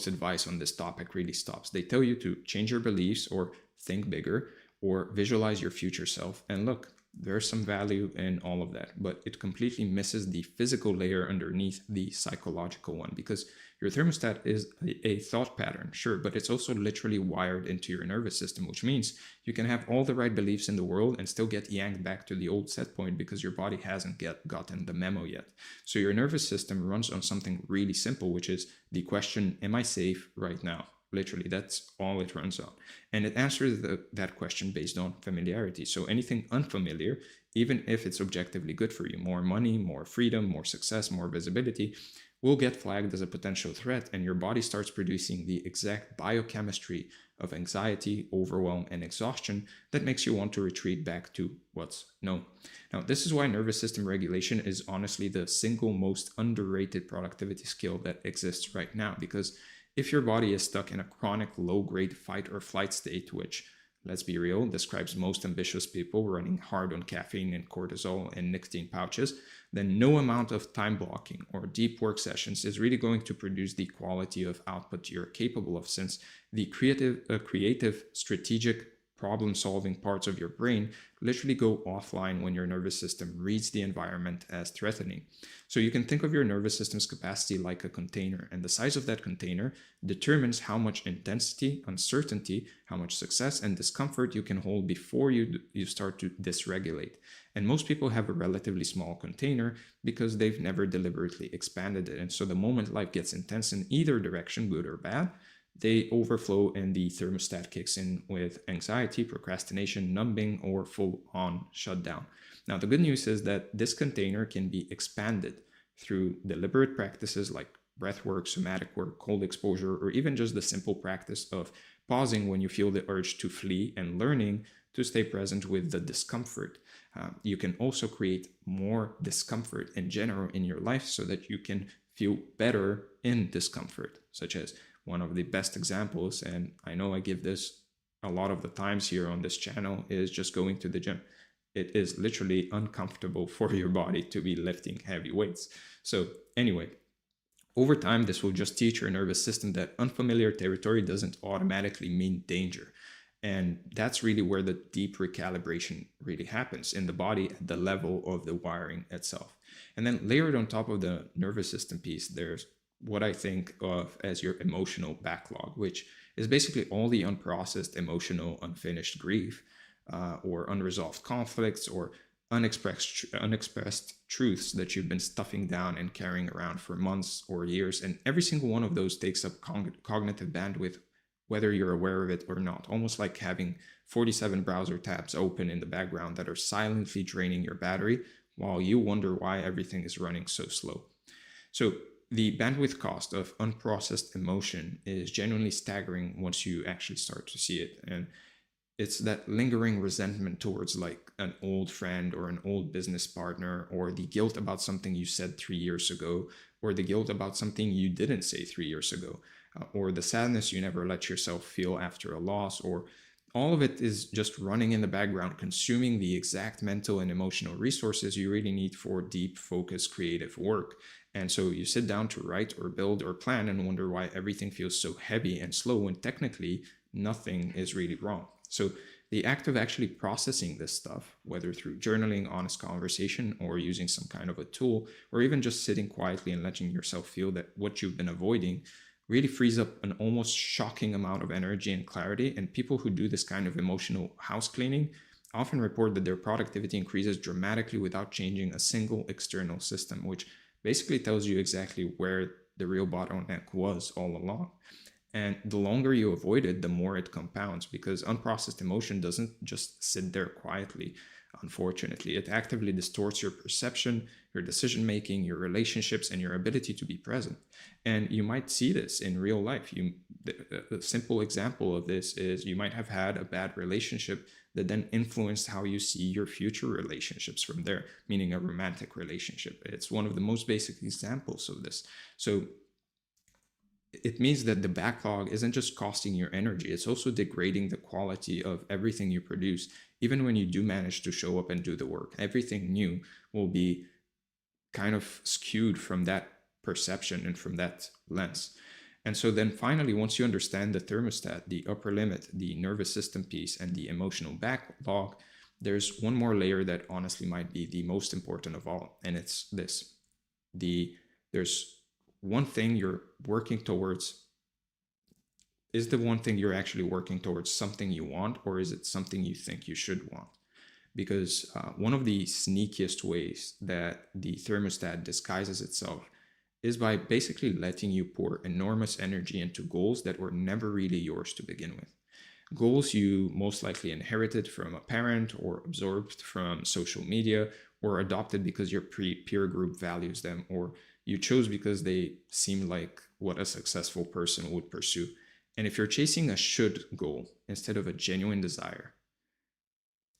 Speaker 1: advice on this topic really stops. They tell you to change your beliefs, or think bigger, or visualize your future self. And look, there's some value in all of that, but it completely misses the physical layer underneath the psychological one, because your thermostat is a thought pattern, sure, but it's also literally wired into your nervous system, which means you can have all the right beliefs in the world and still get yanked back to the old set point because your body hasn't gotten the memo yet. So your nervous system runs on something really simple, which is the question, am I safe right now? Literally, that's all it runs on. And it answers that question based on familiarity. So anything unfamiliar, even if it's objectively good for you, more money, more freedom, more success, more visibility, will get flagged as a potential threat, and your body starts producing the exact biochemistry of anxiety, overwhelm, and exhaustion that makes you want to retreat back to what's known. Now, this is why nervous system regulation is honestly the single most underrated productivity skill that exists right now, because if your body is stuck in a chronic low-grade fight or flight state, which let's be real, describes most ambitious people running hard on caffeine and cortisol and nicotine pouches, then no amount of time blocking or deep work sessions is really going to produce the quality of output you're capable of, since the creative, strategic, problem-solving parts of your brain literally go offline when your nervous system reads the environment as threatening. So you can think of your nervous system's capacity like a container, and the size of that container determines how much intensity, uncertainty, how much success and discomfort you can hold before you start to dysregulate. And most people have a relatively small container because they've never deliberately expanded it. And so the moment life gets intense in either direction, good or bad, they overflow and the thermostat kicks in with anxiety, procrastination, numbing, or full-on shutdown. Now, the good news is that this container can be expanded through deliberate practices like breath work, somatic work, cold exposure, or even just the simple practice of pausing when you feel the urge to flee and learning to stay present with the discomfort. You can also create more discomfort in general in your life so that you can feel better in discomfort, such as one of the best examples, and I know I give this a lot of the times here on this channel, is just going to the gym. It is literally uncomfortable for your body to be lifting heavy weights. So anyway, over time, this will just teach your nervous system that unfamiliar territory doesn't automatically mean danger. And that's really where the deep recalibration really happens in the body at the level of the wiring itself. And then layered on top of the nervous system piece, there's what I think of as your emotional backlog, which is basically all the unprocessed emotional unfinished grief or unresolved conflicts or unexpressed truths that you've been stuffing down and carrying around for months or years. And every single one of those takes up cognitive bandwidth, whether you're aware of it or not, almost like having 47 browser tabs open in the background that are silently draining your battery while you wonder why everything is running so slow. So the bandwidth cost of unprocessed emotion is genuinely staggering once you actually start to see it. And it's that lingering resentment towards like an old friend or an old business partner, or the guilt about something you said 3 years ago, or the guilt about something you didn't say 3 years ago, or the sadness you never let yourself feel after a loss, or all of it is just running in the background, consuming the exact mental and emotional resources you really need for deep, focused, creative work. And so you sit down to write or build or plan and wonder why everything feels so heavy and slow when technically nothing is really wrong. So the act of actually processing this stuff, whether through journaling, honest conversation, or using some kind of a tool, or even just sitting quietly and letting yourself feel that what you've been avoiding, really frees up an almost shocking amount of energy and clarity. And people who do this kind of emotional house cleaning often report that their productivity increases dramatically without changing a single external system, which basically tells you exactly where the real bottleneck was all along. And the longer you avoid it, the more it compounds, because unprocessed emotion doesn't just sit there quietly. Unfortunately, it actively distorts your perception, your decision-making, your relationships, and your ability to be present. And you might see this in real life. The simple example of this is you might have had a bad relationship that then influenced how you see your future relationships from there, meaning a romantic relationship. It's one of the most basic examples of this. So it means that the backlog isn't just costing your energy, it's also degrading the quality of everything you produce. Even when you do manage to show up and do the work, everything new will be kind of skewed from that perception and from that lens. And so then finally, once you understand the thermostat, the upper limit, the nervous system piece, and the emotional backlog, there's one more layer that honestly might be the most important of all. And it's this. There's one thing you're working towards. Is the one thing you're actually working towards something you want, or is it something you think you should want? Because one of the sneakiest ways that the thermostat disguises itself is by basically letting you pour enormous energy into goals that were never really yours to begin with. Goals you most likely inherited from a parent, or absorbed from social media, or adopted because your peer group values them, or you chose because they seem like what a successful person would pursue. And if you're chasing a should goal instead of a genuine desire,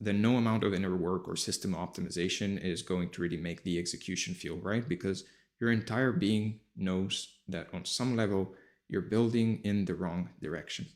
Speaker 1: then no amount of inner work or system optimization is going to really make the execution feel right, because your entire being knows that on some level you're building in the wrong direction.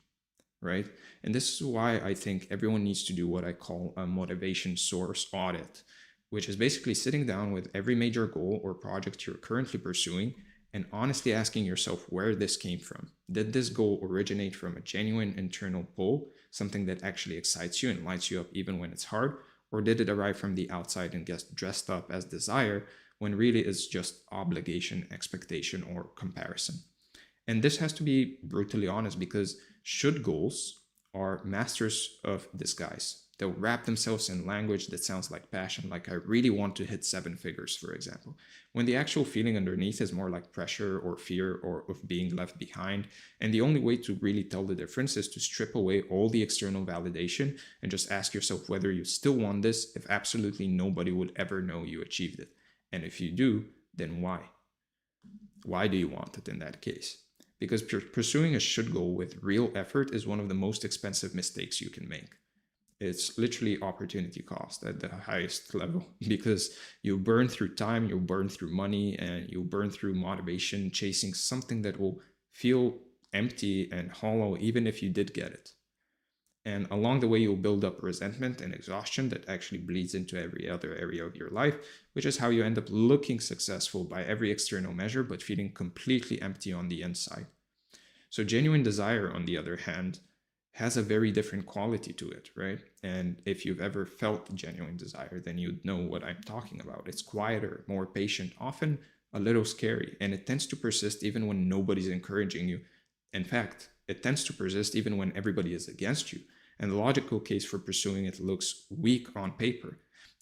Speaker 1: right? And this is why I think everyone needs to do what I call a motivation source audit, which is basically sitting down with every major goal or project you're currently pursuing and honestly asking yourself where this came from. Did this goal originate from a genuine internal pull, something that actually excites you and lights you up even when it's hard? Or did it arrive from the outside and get dressed up as desire when really it's just obligation, expectation, or comparison? And this has to be brutally honest because should goals are masters of disguise. They'll wrap themselves in language that sounds like passion, like I really want to hit 7 figures, for example, when the actual feeling underneath is more like pressure or fear or of being left behind. And the only way to really tell the difference is to strip away all the external validation and just ask yourself whether you still want this if absolutely nobody would ever know you achieved it. And if you do, then why? Why do you want it in that case? Because pursuing a should goal with real effort is one of the most expensive mistakes you can make. It's literally opportunity cost at the highest level because you burn through time, you burn through money, and you burn through motivation chasing something that will feel empty and hollow even if you did get it. And along the way, you'll build up resentment and exhaustion that actually bleeds into every other area of your life, which is how you end up looking successful by every external measure, but feeling completely empty on the inside. So, genuine desire, on the other hand, has a very different quality to it, right? And if you've ever felt genuine desire, then you'd know what I'm talking about. It's quieter, more patient, often a little scary, and it tends to persist even when nobody's encouraging you. In fact, it tends to persist even when everybody is against you. And the logical case for pursuing it looks weak on paper.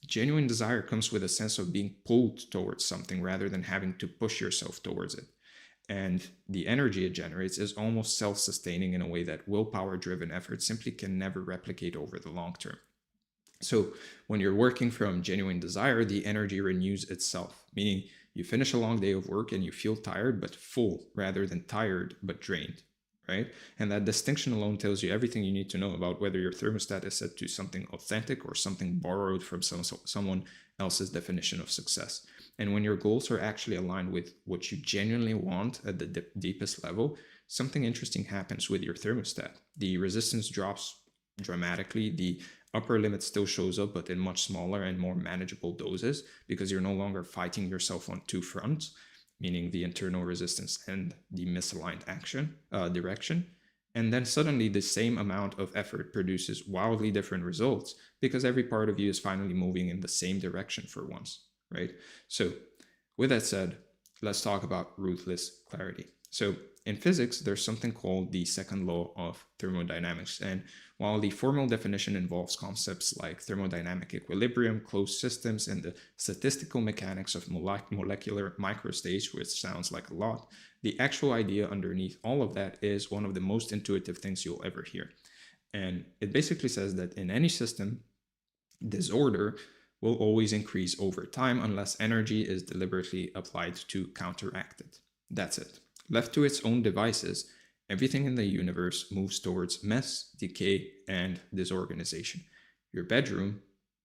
Speaker 1: Genuine desire comes with a sense of being pulled towards something rather than having to push yourself towards it. And the energy it generates is almost self-sustaining in a way that willpower-driven effort simply can never replicate over the long term. So when you're working from genuine desire, the energy renews itself, meaning you finish a long day of work and you feel tired but full rather than tired but drained, right? And that distinction alone tells you everything you need to know about whether your thermostat is set to something authentic or something borrowed from someone else's definition of success. And when your goals are actually aligned with what you genuinely want at the deepest level, something interesting happens with your thermostat. The resistance drops dramatically. The upper limit still shows up, but in much smaller and more manageable doses because you're no longer fighting yourself on two fronts, meaning the internal resistance and the misaligned direction. And then suddenly the same amount of effort produces wildly different results because every part of you is finally moving in the same direction for once, right? So with that said, let's talk about ruthless clarity. So in physics, there's something called the second law of thermodynamics. And while the formal definition involves concepts like thermodynamic equilibrium, closed systems, and the statistical mechanics of molecular microstage, which sounds like a lot, the actual idea underneath all of that is one of the most intuitive things you'll ever hear. And it basically says that in any system, disorder will always increase over time unless energy is deliberately applied to counteract it. That's it. Left to its own devices, everything in the universe moves towards mess, decay, and disorganization. Your bedroom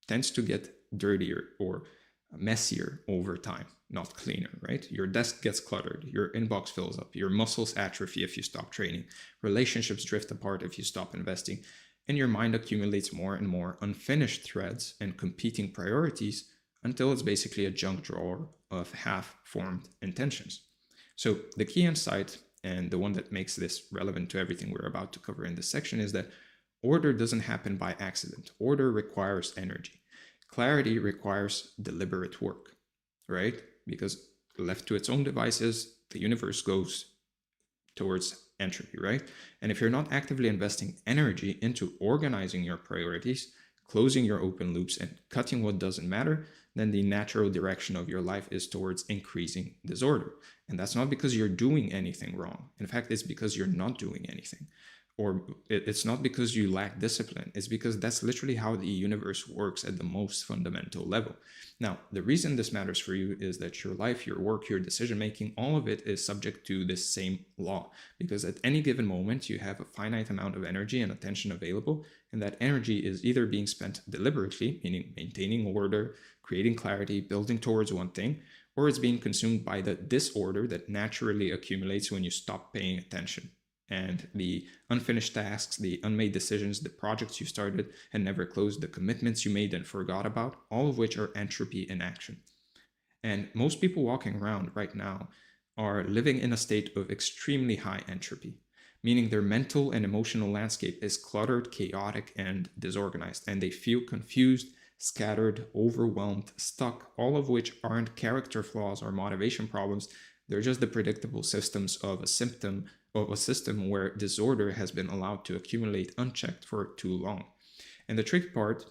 Speaker 1: tends to get dirtier or messier over time, not cleaner, right? Your desk gets cluttered, your inbox fills up, your muscles atrophy if you stop training, relationships drift apart if you stop investing, and your mind accumulates more and more unfinished threads and competing priorities until it's basically a junk drawer of half-formed intentions. So the key insight, and the one that makes this relevant to everything we're about to cover in this section, is that order doesn't happen by accident. Order requires energy. Clarity requires deliberate work, right? Because left to its own devices, the universe goes towards entropy, right? And if you're not actively investing energy into organizing your priorities, closing your open loops, and cutting what doesn't matter, then the natural direction of your life is towards increasing disorder. And that's not because you're doing anything wrong. In fact, it's because you're not doing anything. Or it's not because you lack discipline. It's because that's literally how the universe works at the most fundamental level. Now, the reason this matters for you is that your life, your work, your decision-making, all of it is subject to this same law. Because at any given moment, you have a finite amount of energy and attention available, and that energy is either being spent deliberately, meaning maintaining order, creating clarity, building towards one thing, or it's being consumed by the disorder that naturally accumulates when you stop paying attention. and the unfinished tasks, the unmade decisions, the projects you started and never closed, the commitments you made and forgot about, all of which are entropy in action. And most people walking around right now are living in a state of extremely high entropy, meaning their mental and emotional landscape is cluttered, chaotic, and disorganized, and they feel confused, scattered, overwhelmed, stuck, all of which aren't character flaws or motivation problems. They're just the predictable systems of a system where disorder has been allowed to accumulate unchecked for too long. And the tricky part,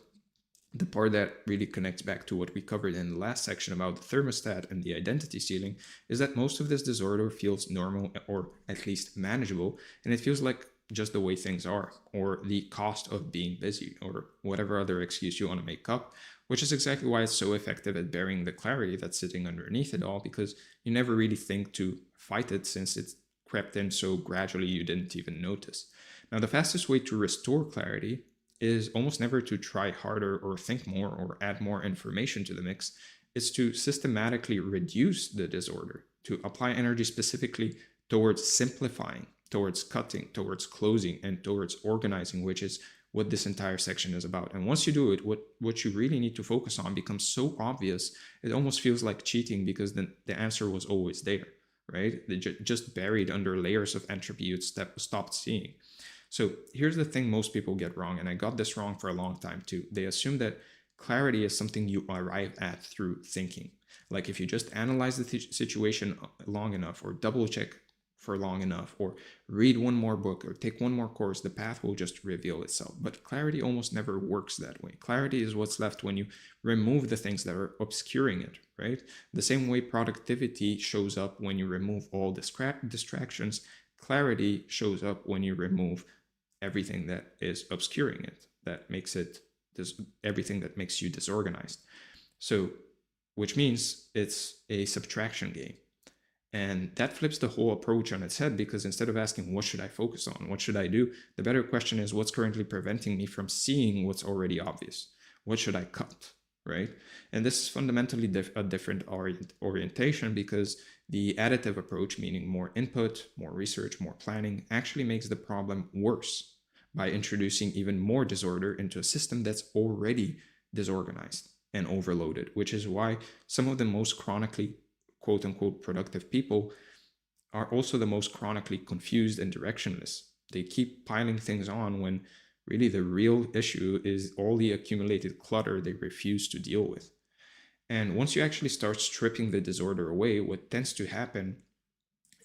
Speaker 1: the part that really connects back to what we covered in the last section about the thermostat and the identity ceiling, is that most of this disorder feels normal or at least manageable, and it feels like just the way things are, or the cost of being busy, or whatever other excuse you want to make up, which is exactly why it's so effective at burying the clarity that's sitting underneath it all, because you never really think to fight it since it's crept in so gradually you didn't even notice. Now, the fastest way to restore clarity is almost never to try harder or think more or add more information to the mix. It's to systematically reduce the disorder, to apply energy specifically towards simplifying, towards cutting, towards closing, and towards organizing, which is what this entire section is about. And once you do it, what you really need to focus on becomes so obvious, it almost feels like cheating, because the answer was always there, right? Just buried under layers of entropy you'd stopped seeing. So here's the thing most people get wrong, and I got this wrong for a long time too. They assume that clarity is something you arrive at through thinking. Like if you just analyze the situation long enough, or double check for long enough, or read one more book, or take one more course, the path will just reveal itself. But clarity almost never works that way. Clarity is what's left when you remove the things that are obscuring it, right? The same way productivity shows up when you remove all distractions, clarity shows up when you remove everything that is obscuring it, that makes it everything that makes you disorganized. So, which means it's a subtraction game. And that flips the whole approach on its head, because instead of asking, what should I focus on? What should I do? The better question is, what's currently preventing me from seeing what's already obvious? What should I cut, right? And this is fundamentally a different orientation, because the additive approach, meaning more input, more research, more planning, actually makes the problem worse by introducing even more disorder into a system that's already disorganized and overloaded, which is why some of the most chronically quote unquote productive people are also the most chronically confused and directionless. They keep piling things on when really the real issue is all the accumulated clutter they refuse to deal with. And once you actually start stripping the disorder away, what tends to happen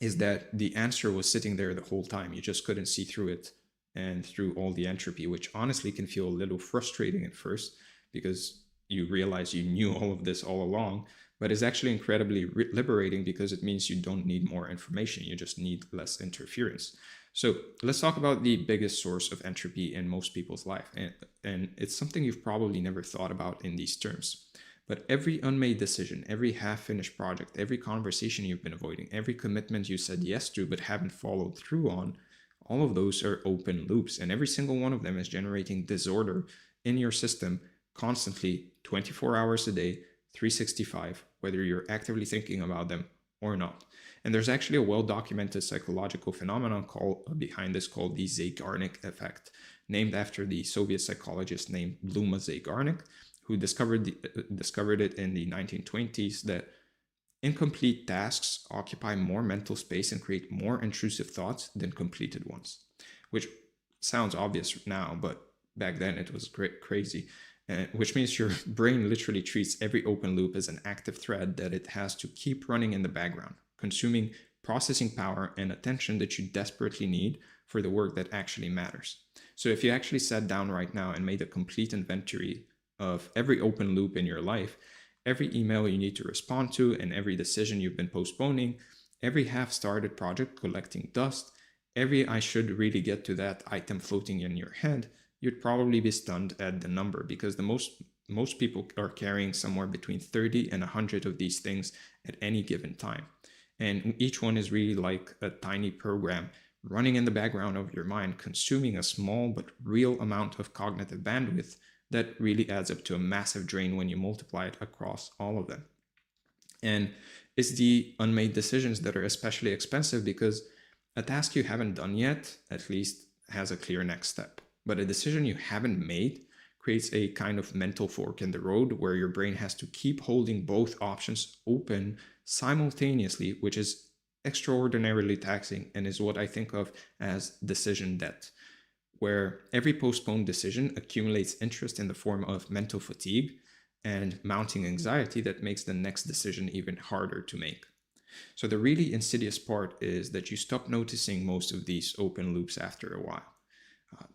Speaker 1: is that the answer was sitting there the whole time. You just couldn't see through it and through all the entropy, which honestly can feel a little frustrating at first, because you realize you knew all of this all along, but it's actually incredibly liberating, because it means you don't need more information. You just need less interference. So let's talk about the biggest source of entropy in most people's life. And it's something you've probably never thought about in these terms. But every unmade decision, every half-finished project, every conversation you've been avoiding, every commitment you said yes to but haven't followed through on, all of those are open loops. And every single one of them is generating disorder in your system constantly, 24 hours a day, 365, whether you're actively thinking about them or not. And there's actually a well-documented psychological phenomenon behind this called the Zeigarnik effect, named after the Soviet psychologist named Bluma Zeigarnik, who discovered it in the 1920s, that incomplete tasks occupy more mental space and create more intrusive thoughts than completed ones, which sounds obvious now, but back then it was crazy. Which means your brain literally treats every open loop as an active thread that it has to keep running in the background, consuming processing power and attention that you desperately need for the work that actually matters. So if you actually sat down right now and made a complete inventory of every open loop in your life, every email you need to respond to, and every decision you've been postponing, every half-started project collecting dust, every I should really get to that item floating in your head, you'd probably be stunned at the number, because most people are carrying somewhere between 30 and 100 of these things at any given time. And each one is really like a tiny program running in the background of your mind, consuming a small but real amount of cognitive bandwidth that really adds up to a massive drain when you multiply it across all of them. And it's the unmade decisions that are especially expensive, because A task you haven't done yet at least has a clear next step, but a decision you haven't made creates a kind of mental fork in the road where your brain has to keep holding both options open simultaneously, which is extraordinarily taxing and is what I think of as decision debt, where every postponed decision accumulates interest in the form of mental fatigue and mounting anxiety that makes the next decision even harder to make. So the really insidious part is that you stop noticing most of these open loops after a while.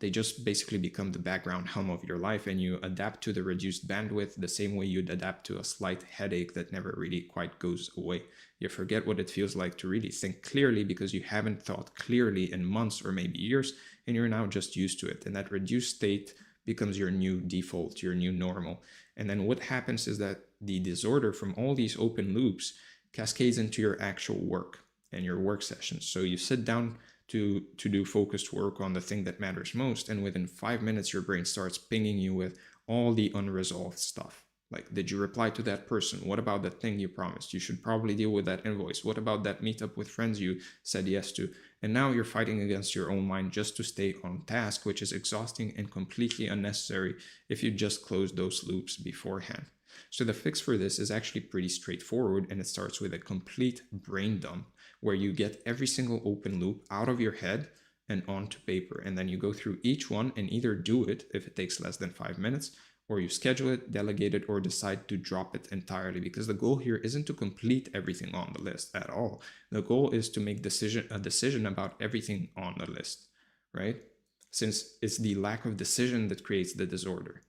Speaker 1: They just basically become the background hum of your life, and you adapt to the reduced bandwidth the same way you'd adapt to a slight headache that never really quite goes away. You forget what it feels like to really think clearly because you haven't thought clearly in months or maybe years, and you're now just used to it. And that reduced state becomes your new default, your new normal. And then what happens is that the disorder from all these open loops cascades into your actual work and your work sessions. So you sit down to do focused work on the thing that matters most, and within 5 minutes your brain starts pinging you with all the unresolved stuff. Like, did you reply to that person? What about that thing you promised? You should probably deal with that invoice. What about that meetup with friends you said yes to? And now you're fighting against your own mind just to stay on task, which is exhausting and completely unnecessary if you just close those loops beforehand. So the fix for this is actually pretty straightforward, and it starts with a complete brain dump where you get every single open loop out of your head and onto paper. And then you go through each one and either do it if it takes less than 5 minutes, or you schedule it, delegate it, or decide to drop it entirely. Because the goal here isn't to complete everything on the list at all. The goal is to make a decision about everything on the list, right? Since it's the lack of decision that creates the disorder.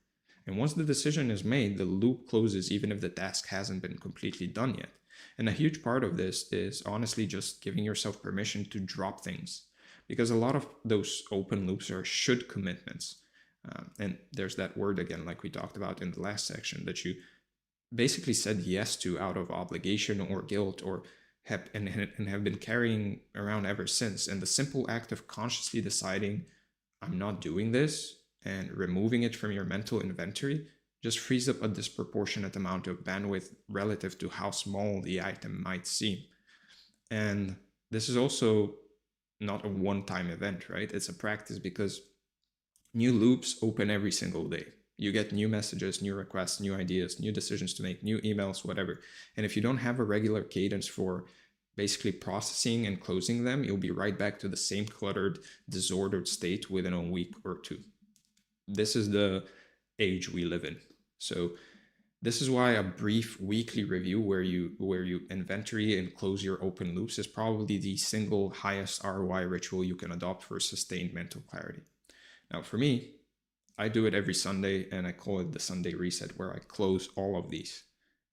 Speaker 1: And once the decision is made, the loop closes even if the task hasn't been completely done yet. And a huge part of this is honestly just giving yourself permission to drop things, because a lot of those open loops are should commitments. And there's that word again, like we talked about in the last section, that you basically said yes to out of obligation or guilt, or have been carrying around ever since. And the simple act of consciously deciding, I'm not doing this, and removing it from your mental inventory just frees up a disproportionate amount of bandwidth relative to how small the item might seem. And this is also not a one-time event, right? It's a practice, because new loops open every single day. You get new messages, new requests, new ideas, new decisions to make, new emails, whatever. And if you don't have a regular cadence for basically processing and closing them, you'll be right back to the same cluttered, disordered state within a week or two. This is the age we live in. So this is why a brief weekly review where you inventory and close your open loops is probably the single highest ROI ritual you can adopt for sustained mental clarity. Now, for me, I do it every Sunday, and I call it the Sunday reset, where I close all of these.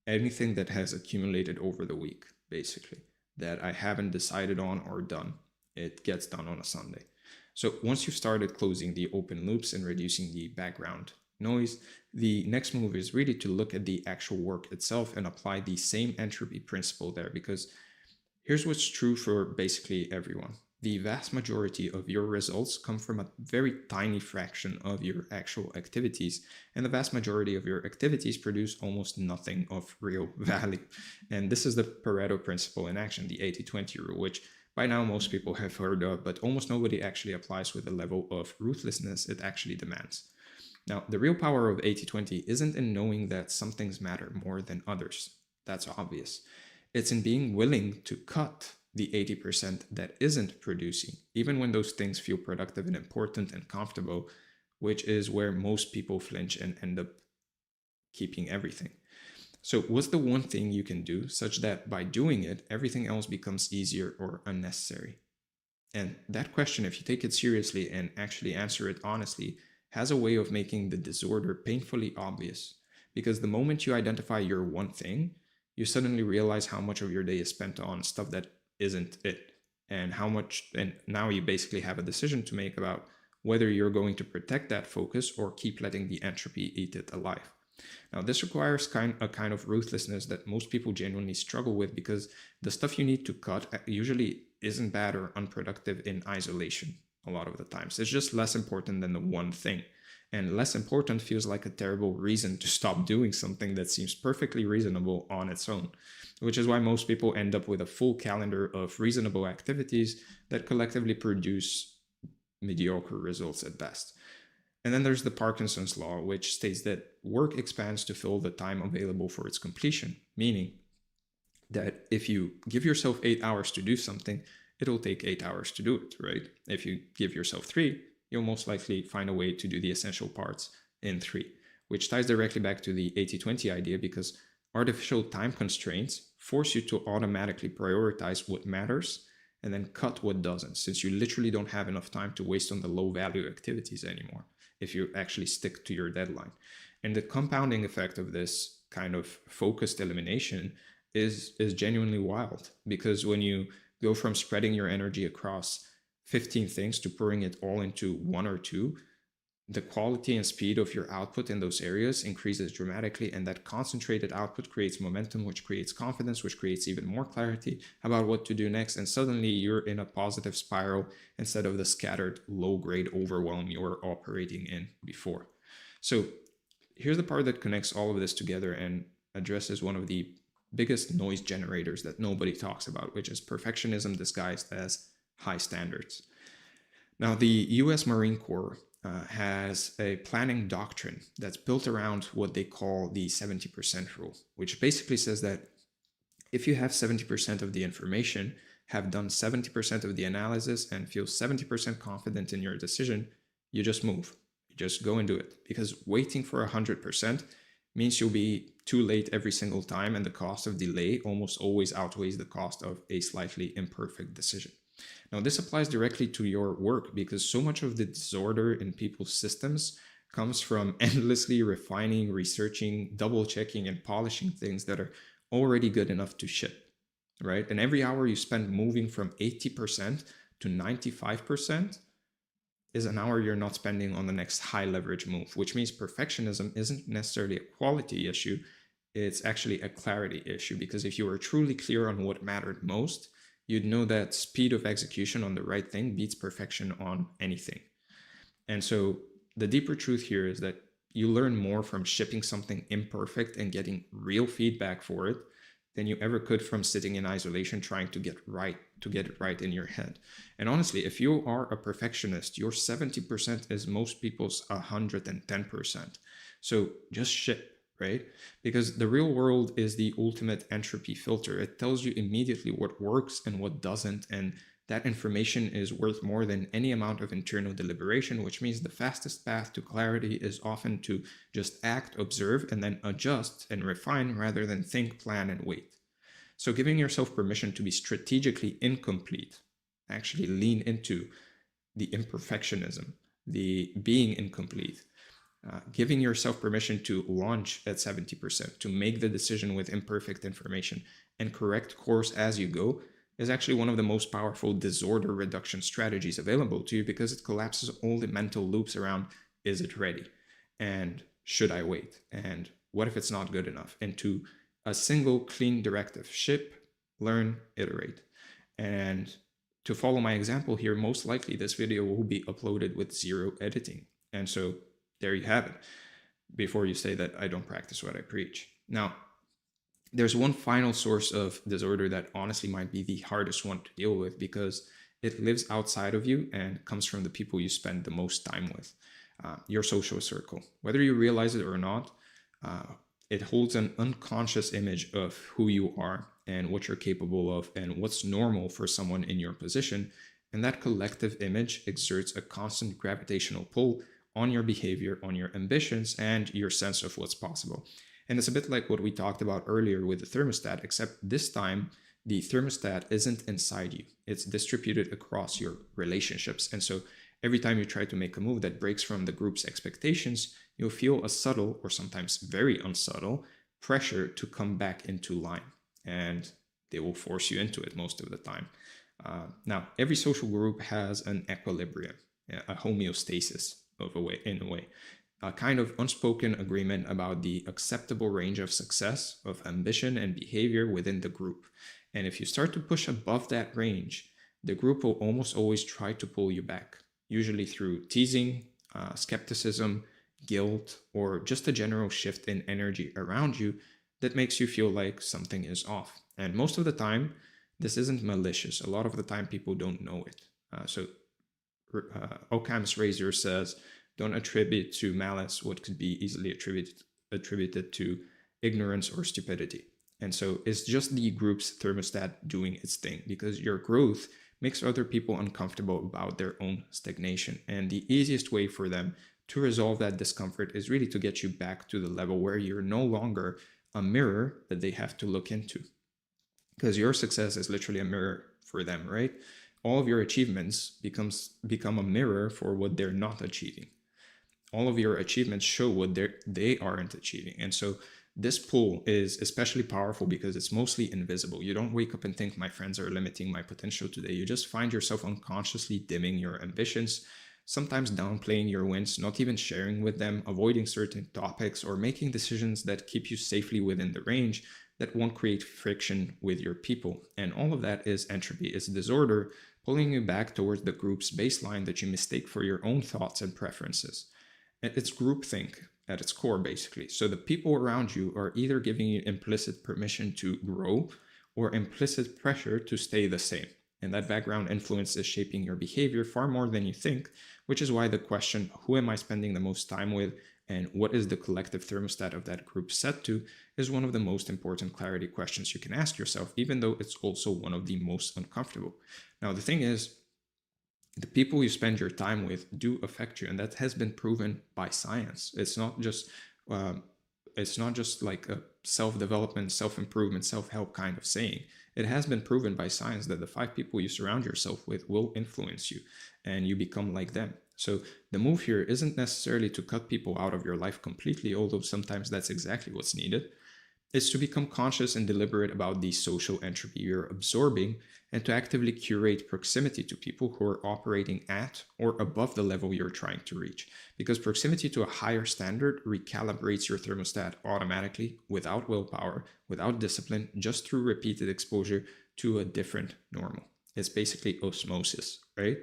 Speaker 1: Anything that has accumulated over the week, basically, that I haven't decided on or done, it gets done on a Sunday. So once you've started closing the open loops and reducing the background noise, the next move is really to look at the actual work itself and apply the same entropy principle there, because here's what's true for basically everyone. The vast majority of your results come from a very tiny fraction of your actual activities, and the vast majority of your activities produce almost nothing of real value. And this is the Barada principle in action, the 80-20 rule, which by now most people have heard of, but almost nobody actually applies with the level of ruthlessness it actually demands. Now, the real power of 80-20 isn't in knowing that some things matter more than others. That's obvious. It's in being willing to cut the 80% that isn't producing, even when those things feel productive and important and comfortable, which is where most people flinch and end up keeping everything. So what's the one thing you can do such that by doing it, everything else becomes easier or unnecessary? And that question, if you take it seriously and actually answer it honestly, has a way of making the disorder painfully obvious. Because the moment you identify your one thing, you suddenly realize how much of your day is spent on stuff that isn't it, and now you basically have a decision to make about whether you're going to protect that focus or keep letting the entropy eat it alive. Now, this requires a kind of ruthlessness that most people genuinely struggle with, because the stuff you need to cut usually isn't bad or unproductive in isolation a lot of the times. It's just less important than the one thing. And less important feels like a terrible reason to stop doing something that seems perfectly reasonable on its own, which is why most people end up with a full calendar of reasonable activities that collectively produce mediocre results at best. And then there's the Parkinson's law, which states that work expands to fill the time available for its completion, meaning that if you give yourself 8 hours to do something, it'll take 8 hours to do it, right? If you give yourself 3, you'll most likely find a way to do the essential parts in 3, which ties directly back to the 80-20 idea, because artificial time constraints force you to automatically prioritize what matters and then cut what doesn't, since you literally don't have enough time to waste on the low value activities anymore if you actually stick to your deadline. And the compounding effect of this kind of focused elimination is genuinely wild, because when you go from spreading your energy across 15 things to pouring it all into 1 or 2, the quality and speed of your output in those areas increases dramatically, and that concentrated output creates momentum, which creates confidence, which creates even more clarity about what to do next, and suddenly you're in a positive spiral instead of the scattered low-grade overwhelm you were operating in before. So here's the part that connects all of this together and addresses one of the biggest noise generators that nobody talks about, which is perfectionism disguised as high standards. Now, the US Marine Corps has a planning doctrine that's built around what they call the 70% rule, which basically says that if you have 70% of the information, have done 70% of the analysis, and feel 70% confident in your decision, you just move. You just go and do it. Because waiting for 100% means you'll be too late every single time, and the cost of delay almost always outweighs the cost of a slightly imperfect decision. Now, this applies directly to your work, because so much of the disorder in people's systems comes from endlessly refining, researching, double checking, and polishing things that are already good enough to ship, right? And every hour you spend moving from 80% to 95% is an hour you're not spending on the next high leverage move, which means perfectionism isn't necessarily a quality issue. It's actually a clarity issue, because if you were truly clear on what mattered most, you'd know that speed of execution on the right thing beats perfection on anything. And so the deeper truth here is that you learn more from shipping something imperfect and getting real feedback for it than you ever could from sitting in isolation trying to get it right in your head. And honestly, if you are a perfectionist, your 70% is most people's 110%. So just ship. Right? Because the real world is the ultimate entropy filter. It tells you immediately what works and what doesn't, and that information is worth more than any amount of internal deliberation, which means the fastest path to clarity is often to just act, observe, and then adjust and refine rather than think, plan, and wait. So giving yourself permission to be strategically incomplete, actually lean into the imperfectionism, the being incomplete. Giving yourself permission to launch at 70%, to make the decision with imperfect information and correct course as you go, is actually one of the most powerful disorder reduction strategies available to you, because it collapses all the mental loops around, is it ready? And should I wait? And what if it's not good enough? Into a single clean directive: ship, learn, iterate. And to follow my example here, most likely this video will be uploaded with 0 editing. And so there you have it, before you say that I don't practice what I preach. Now, there's one final source of disorder that honestly might be the hardest one to deal with, because it lives outside of you and comes from the people you spend the most time with, your social circle. Whether you realize it or not, it holds an unconscious image of who you are and what you're capable of and what's normal for someone in your position. And that collective image exerts a constant gravitational pull on your behavior, on your ambitions, and your sense of what's possible. And it's a bit like what we talked about earlier with the thermostat, except this time the thermostat isn't inside you. It's distributed across your relationships. And so every time you try to make a move that breaks from the group's expectations, you'll feel a subtle, or sometimes very unsubtle, pressure to come back into line. And they will force you into it most of the time. Now, every social group has an equilibrium, a homeostasis in a way, a kind of unspoken agreement about the acceptable range of success, of ambition, and behavior within the group. And if you start to push above that range, the group will almost always try to pull you back, usually through teasing, skepticism,
Speaker 2: guilt, or just a general shift in energy around you that makes you feel like something is off. And most of the time, this isn't malicious. A lot of the time, people don't know it. Occam's razor says, don't attribute to malice what could be easily attributed to ignorance or stupidity. And so it's just the group's thermostat doing its thing, because your growth makes other people uncomfortable about their own stagnation. And the easiest way for them to resolve that discomfort is really to get you back to the level where you're no longer a mirror that they have to look into. Because your success is literally a mirror for them, right? All of your achievements become a mirror for what they're not achieving. All of your achievements show what they aren't achieving. And so this pull is especially powerful because it's mostly invisible. You don't wake up and think, my friends are limiting my potential today. You just find yourself unconsciously dimming your ambitions, sometimes downplaying your wins, not even sharing with them, avoiding certain topics, or making decisions that keep you safely within the range that won't create friction with your people. And all of that is entropy, is disorder, pulling you back towards the group's baseline that you mistake for your own thoughts and preferences. It's groupthink at its core, basically. So the people around you are either giving you implicit permission to grow or implicit pressure to stay the same. And that background influence is shaping your behavior far more than you think, which is why the question, who am I spending the most time with, and what is the collective thermostat of that group set to, is one of the most important clarity questions you can ask yourself, even though it's also one of the most uncomfortable. Now, the thing is, the people you spend your time with do affect you, and that has been proven by science. It's not just like a self-development, self-improvement, self-help kind of saying. It has been proven by science that the 5 people you surround yourself with will influence you, and you become like them. So the move here isn't necessarily to cut people out of your life completely, although sometimes that's exactly what's needed. It's to become conscious and deliberate about the social entropy you're absorbing, and to actively curate proximity to people who are operating at or above the level you're trying to reach. Because proximity to a higher standard recalibrates your thermostat automatically, without willpower, without discipline, just through repeated exposure to a different normal. It's basically osmosis, right?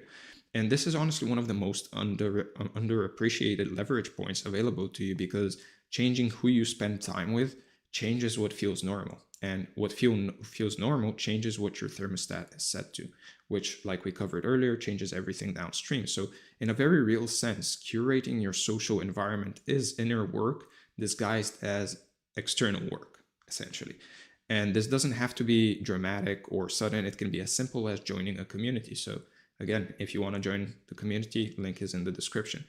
Speaker 2: And this is honestly one of the most underappreciated leverage points available to you, because changing who you spend time with changes what feels normal. And what feels normal changes what your thermostat is set to, which, like we covered earlier, changes everything downstream. So in a very real sense, curating your social environment is inner work disguised as external work, essentially. And this doesn't have to be dramatic or sudden. It can be as simple as joining a community. So again, if you want to join the community, link is in the description.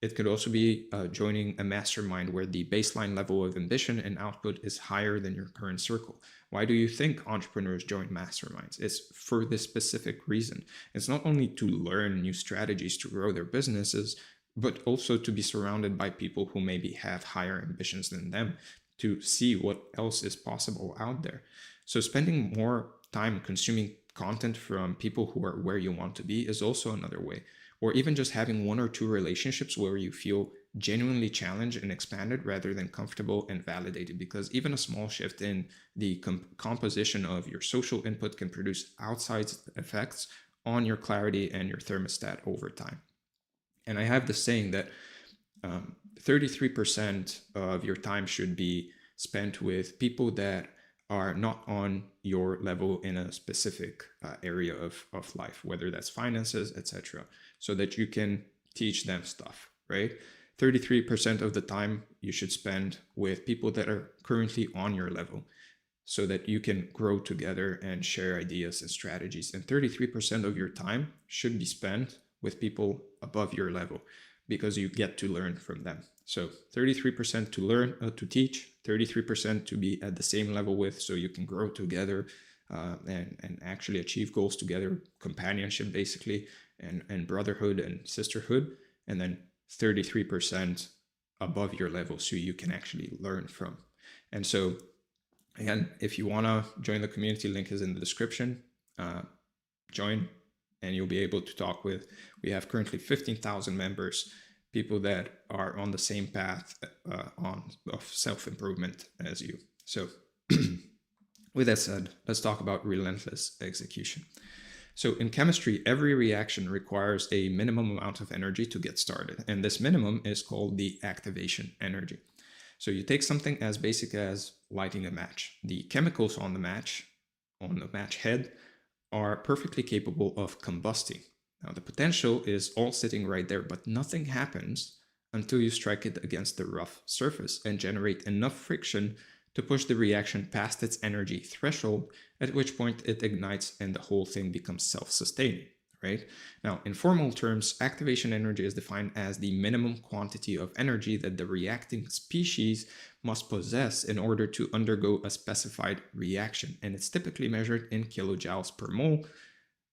Speaker 2: It could also be joining a mastermind where the baseline level of ambition and output is higher than your current circle. Why do you think entrepreneurs join masterminds? It's for this specific reason. It's not only to learn new strategies to grow their businesses, but also to be surrounded by people who maybe have higher ambitions than them, to see what else is possible out there. So spending more time consuming content from people who are where you want to be is also another way. Or even just having 1 or 2 relationships where you feel genuinely challenged and expanded rather than comfortable and validated, because even a small shift in the composition of your social input can produce outsized effects on your clarity and your thermostat over time. And I have this saying that 33% of your time should be spent with people that are not on your level in a specific area of life, whether that's finances, etc., so that you can teach them stuff, right? 33% of the time you should spend with people that are currently on your level, so that you can grow together and share ideas and strategies. And 33% of your time should be spent with people above your level, because you get to learn from them. So 33% to learn, to teach, 33% to be at the same level with, so you can grow together and actually achieve goals together, companionship basically, and brotherhood and sisterhood. And then 33% above your level, so you can actually learn from. And so again, if you want to join the community, link is in the description. Join, and you'll be able to talk with, we have currently 15,000 members, people that are on the same path of self-improvement as you. So with that said, let's talk about relentless execution.
Speaker 1: So in chemistry, every reaction requires a minimum amount of energy to get started. And this minimum is called the activation energy. So you take something as basic as lighting a match. The chemicals on the match head, are perfectly capable of combusting. Now the potential is all sitting right there, but nothing happens until you strike it against the rough surface and generate enough friction to push the reaction past its energy threshold, at which point it ignites and the whole thing becomes self-sustaining, right? Now, in formal terms, activation energy is defined as the minimum quantity of energy that the reacting species must possess in order to undergo a specified reaction, and it's typically measured in kilojoules per mole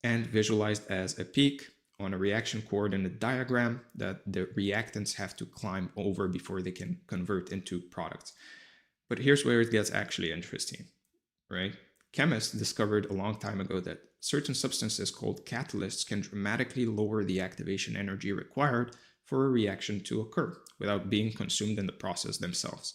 Speaker 1: and visualized as a peak on a reaction coordinate diagram that the reactants have to climb over before they can convert into products. But here's where it gets actually interesting, right? Chemists discovered a long time ago that certain substances called catalysts can dramatically lower the activation energy required for a reaction to occur without being consumed in the process themselves.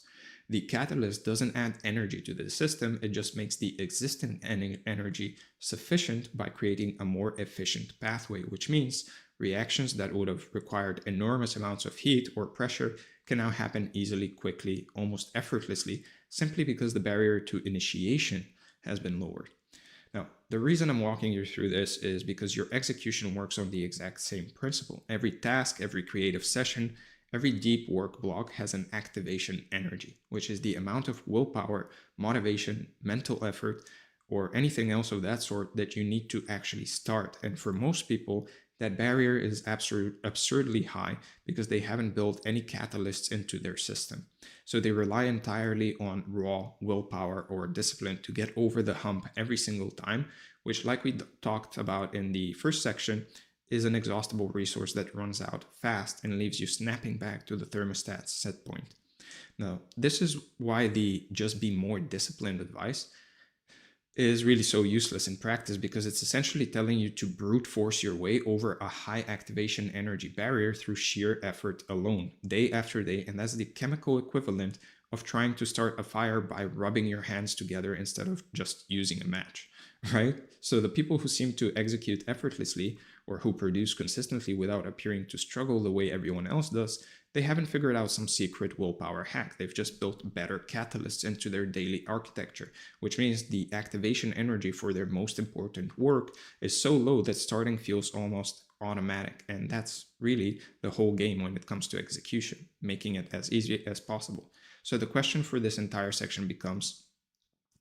Speaker 1: The catalyst doesn't add energy to the system, it just makes the existing energy sufficient by creating a more efficient pathway, which means reactions that would have required enormous amounts of heat or pressure can now happen easily, quickly, almost effortlessly, simply because the barrier to initiation has been lowered. Now, the reason I'm walking you through this is because your execution works on the exact same principle. Every task, every creative session, every deep work block has an activation energy, which is the amount of willpower, motivation, mental effort, or anything else of that sort that you need to actually start. And for most people, that barrier is absurdly high because they haven't built any catalysts into their system. So they rely entirely on raw willpower or discipline to get over the hump every single time, which, like we talked about in the first section, is an exhaustible resource that runs out fast and leaves you snapping back to the thermostat's set point. Now, this is why the just be more disciplined advice is really so useless in practice, because it's essentially telling you to brute force your way over a high activation energy barrier through sheer effort alone, day after day, and that's the chemical equivalent of trying to start a fire by rubbing your hands together instead of just using a match, right? So the people who seem to execute effortlessly or who produce consistently without appearing to struggle the way everyone else does, they haven't figured out some secret willpower hack. They've just built better catalysts into their daily architecture, which means the activation energy for their most important work is so low that starting feels almost automatic. And that's really the whole game when it comes to execution, making it as easy as possible. So the question for this entire section becomes,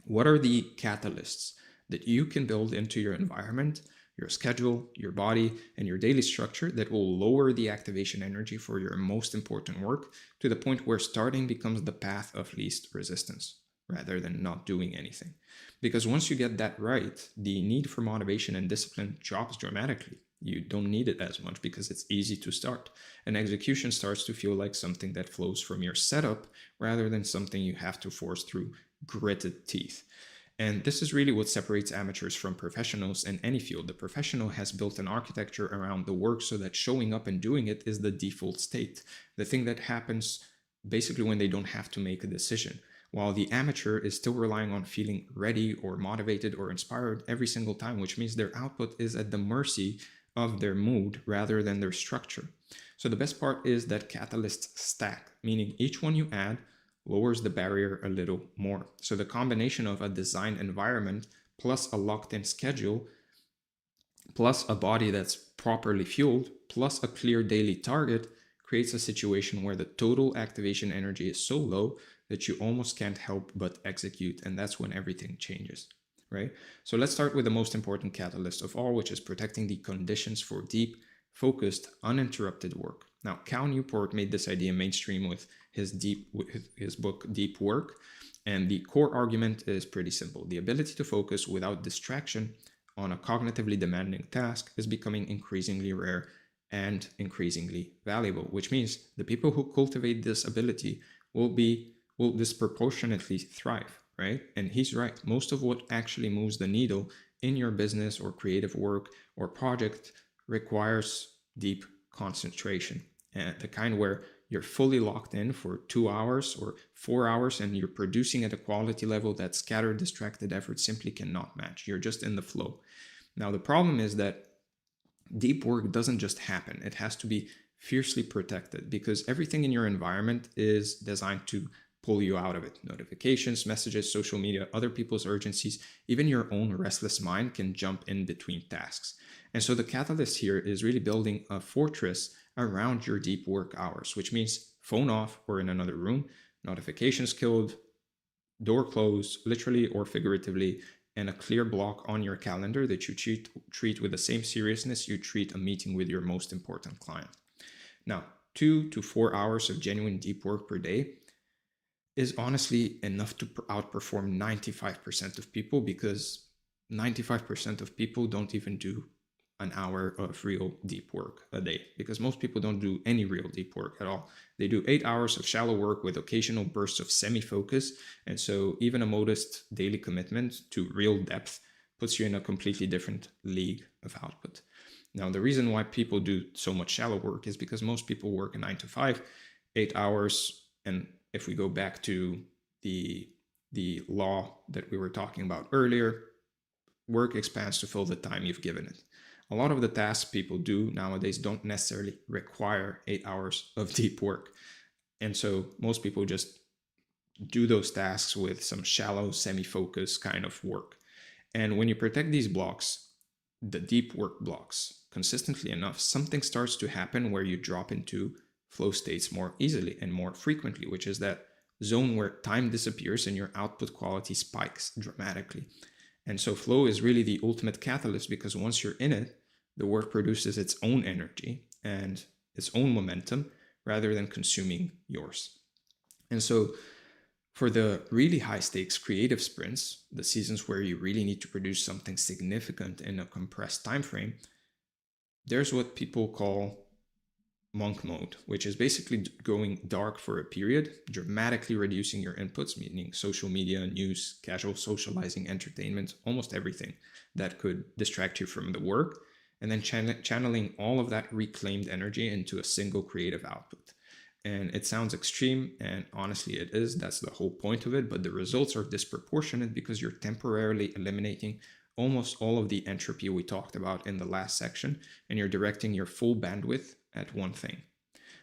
Speaker 1: what are the catalysts that you can build into your environment, your schedule, your body, and your daily structure that will lower the activation energy for your most important work to the point where starting becomes the path of least resistance rather than not doing anything? Because once you get that right, the need for motivation and discipline drops dramatically. You don't need it as much because it's easy to start. And execution starts to feel like something that flows from your setup rather than something you have to force through gritted teeth. And this is really what separates amateurs from professionals in any field. The professional has built an architecture around the work so that showing up and doing it is the default state, the thing that happens basically when they don't have to make a decision, while the amateur is still relying on feeling ready or motivated or inspired every single time, which means their output is at the mercy of their mood rather than their structure. So the best part is that catalysts stack, meaning each one you add lowers the barrier a little more. So the combination of a design environment plus a locked-in schedule plus a body that's properly fueled plus a clear daily target creates a situation where the total activation energy is so low that you almost can't help but execute, and that's when everything changes, right? So let's start with the most important catalyst of all, which is protecting the conditions for deep, focused, uninterrupted work. Now, Cal Newport made this idea mainstream with his book Deep Work, and the core argument is pretty simple. The ability to focus without distraction on a cognitively demanding task is becoming increasingly rare and increasingly valuable, which means the people who cultivate this ability will disproportionately thrive, right? And he's right. Most of what actually moves the needle in your business or creative work or project requires deep concentration, and the kind where you're fully locked in for 2 hours or 4 hours and you're producing at a quality level that scattered, distracted effort simply cannot match. You're just in the flow. Now, the problem is that deep work doesn't just happen. It has to be fiercely protected because everything in your environment is designed to pull you out of it. Notifications, messages, social media, other people's urgencies, even your own restless mind can jump in between tasks. And so the catalyst here is really building a fortress around your deep work hours, which means phone off or in another room, notifications killed, door closed, literally or figuratively, and a clear block on your calendar that you treat with the same seriousness you treat a meeting with your most important client. Now, 2 to 4 hours of genuine deep work per day is honestly enough to outperform 95% of people, because 95% of people don't even do an hour of real deep work a day, because most people don't do any real deep work at all. They do 8 hours of shallow work with occasional bursts of semi-focus. And so even a modest daily commitment to real depth puts you in a completely different league of output. Now, the reason why people do so much shallow work is because most people work a 9 to 5, 8 hours. And if we go back to the law that we were talking about earlier, work expands to fill the time you've given it. A lot of the tasks people do nowadays don't necessarily require 8 hours of deep work. And so most people just do those tasks with some shallow, semi-focus kind of work. And when you protect these blocks, the deep work blocks, consistently enough, something starts to happen where you drop into flow states more easily and more frequently, which is that zone where time disappears and your output quality spikes dramatically. And so flow is really the ultimate catalyst, because once you're in it, the work produces its own energy and its own momentum rather than consuming yours. And so for the really high stakes creative sprints, the seasons where you really need to produce something significant in a compressed time frame, there's what people call monk mode, which is basically going dark for a period, dramatically reducing your inputs, meaning social media, news, casual socializing, entertainment, almost everything that could distract you from the work, and then channeling all of that reclaimed energy into a single creative output. And it sounds extreme, and honestly it is. That's the whole point of it, but the results are disproportionate because you're temporarily eliminating almost all of the entropy we talked about in the last section, and you're directing your full bandwidth at one thing.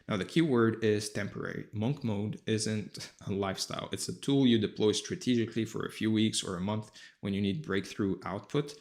Speaker 1: Now, the key word is temporary. Monk mode isn't a lifestyle. It's a tool you deploy strategically for a few weeks or a month when you need breakthrough output,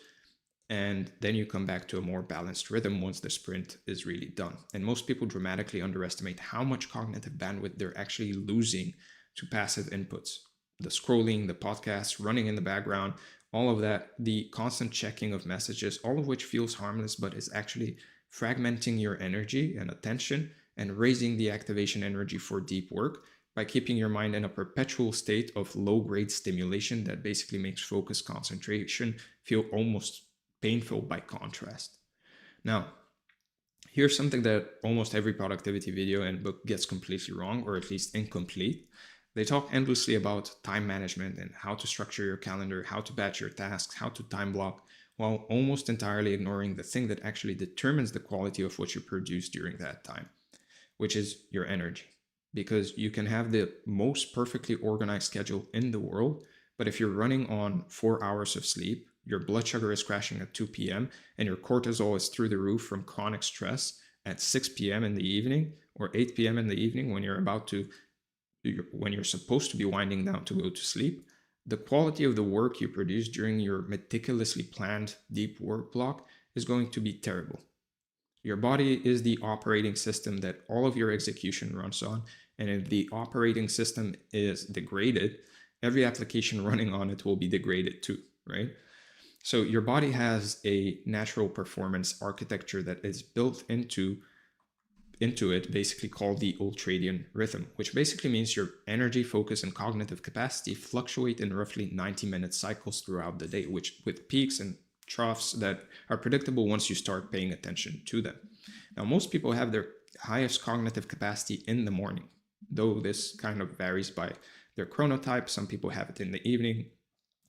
Speaker 1: and then you come back to a more balanced rhythm once the sprint is really done. And most people dramatically underestimate how much cognitive bandwidth they're actually losing to passive inputs. The scrolling, the podcasts running in the background, all of that, the constant checking of messages, all of which feels harmless, but is actually fragmenting your energy and attention and raising the activation energy for deep work by keeping your mind in a perpetual state of low-grade stimulation that basically makes focus concentration feel almost painful by contrast. Now, here's something that almost every productivity video and book gets completely wrong, or at least incomplete. They talk endlessly about time management and how to structure your calendar, how to batch your tasks, how to time block, while almost entirely ignoring the thing that actually determines the quality of what you produce during that time, which is your energy. Because you can have the most perfectly organized schedule in the world, but if you're running on 4 hours of sleep, your blood sugar is crashing at 2 p.m., and your cortisol is through the roof from chronic stress at 6 p.m. in the evening or 8 p.m. in the evening when you're supposed to be winding down to go to sleep, the quality of the work you produce during your meticulously planned deep work block is going to be terrible. Your body is the operating system that all of your execution runs on, and if the operating system is degraded, every application running on it will be degraded too, right? So your body has a natural performance architecture that is built into it, basically called the ultradian rhythm, which basically means your energy, focus, and cognitive capacity fluctuate in roughly 90-minute cycles throughout the day, which with peaks and troughs that are predictable once you start paying attention to them. Now, most people have their highest cognitive capacity in the morning, though this kind of varies by their chronotype. Some people have it in the evening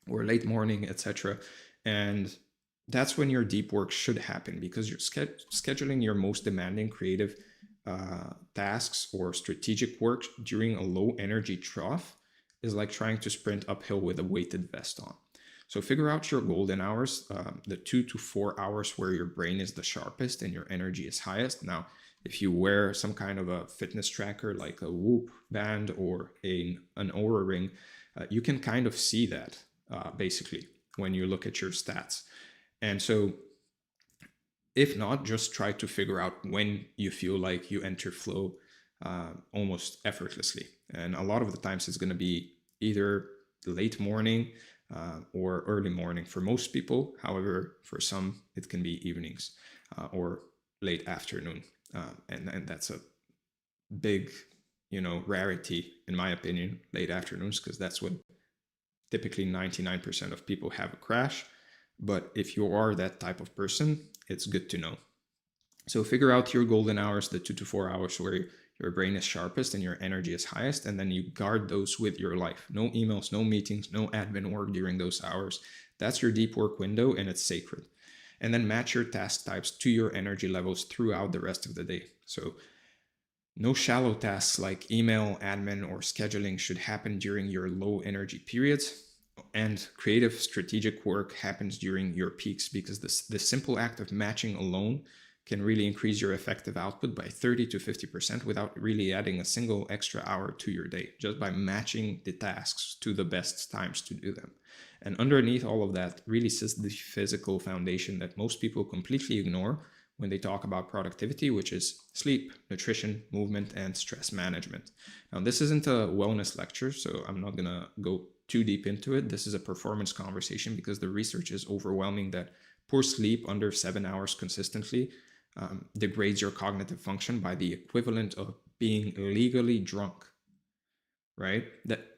Speaker 1: or late morning, etc. And that's when your deep work should happen, because you're scheduling your most demanding creative tasks or strategic work during a low energy trough is like trying to sprint uphill with a weighted vest on.
Speaker 2: So figure out your golden hours, the 2 to 4 hours where your brain is the sharpest and your energy is highest. Now, if you wear some kind of a fitness tracker like a Whoop band or an Oura ring, you can kind of see that basically when you look at your stats. And so if not, just try to figure out when you feel like you enter flow almost effortlessly. And a lot of the times it's going to be either late morning or early morning for most people. However, for some, it can be evenings or late afternoon. And that's a big, rarity, in my opinion, late afternoons, because that's when typically 99% of people have a crash. But if you are that type of person, it's good to know. So figure out your golden hours, the 2 to 4 hours where your brain is sharpest and your energy is highest, and then you guard those with your life. No emails, no meetings, no admin work during those hours. That's your deep work window, and it's sacred. And then match your task types to your energy levels throughout the rest of the day. So no shallow tasks like email, admin, or scheduling should happen during your low energy periods. And creative strategic work happens during your peaks, because the simple act of matching alone can really increase your effective output by 30 to 50% without really adding a single extra hour to your day, just by matching the tasks to the best times to do them. And underneath all of that really sits the physical foundation that most people completely ignore when they talk about productivity, which is sleep, nutrition, movement, and stress management. Now, this isn't a wellness lecture, so I'm not going to go too deep into it. This is a performance conversation because the research is overwhelming that poor sleep under 7 hours consistently degrades your cognitive function by the equivalent of being legally drunk, right?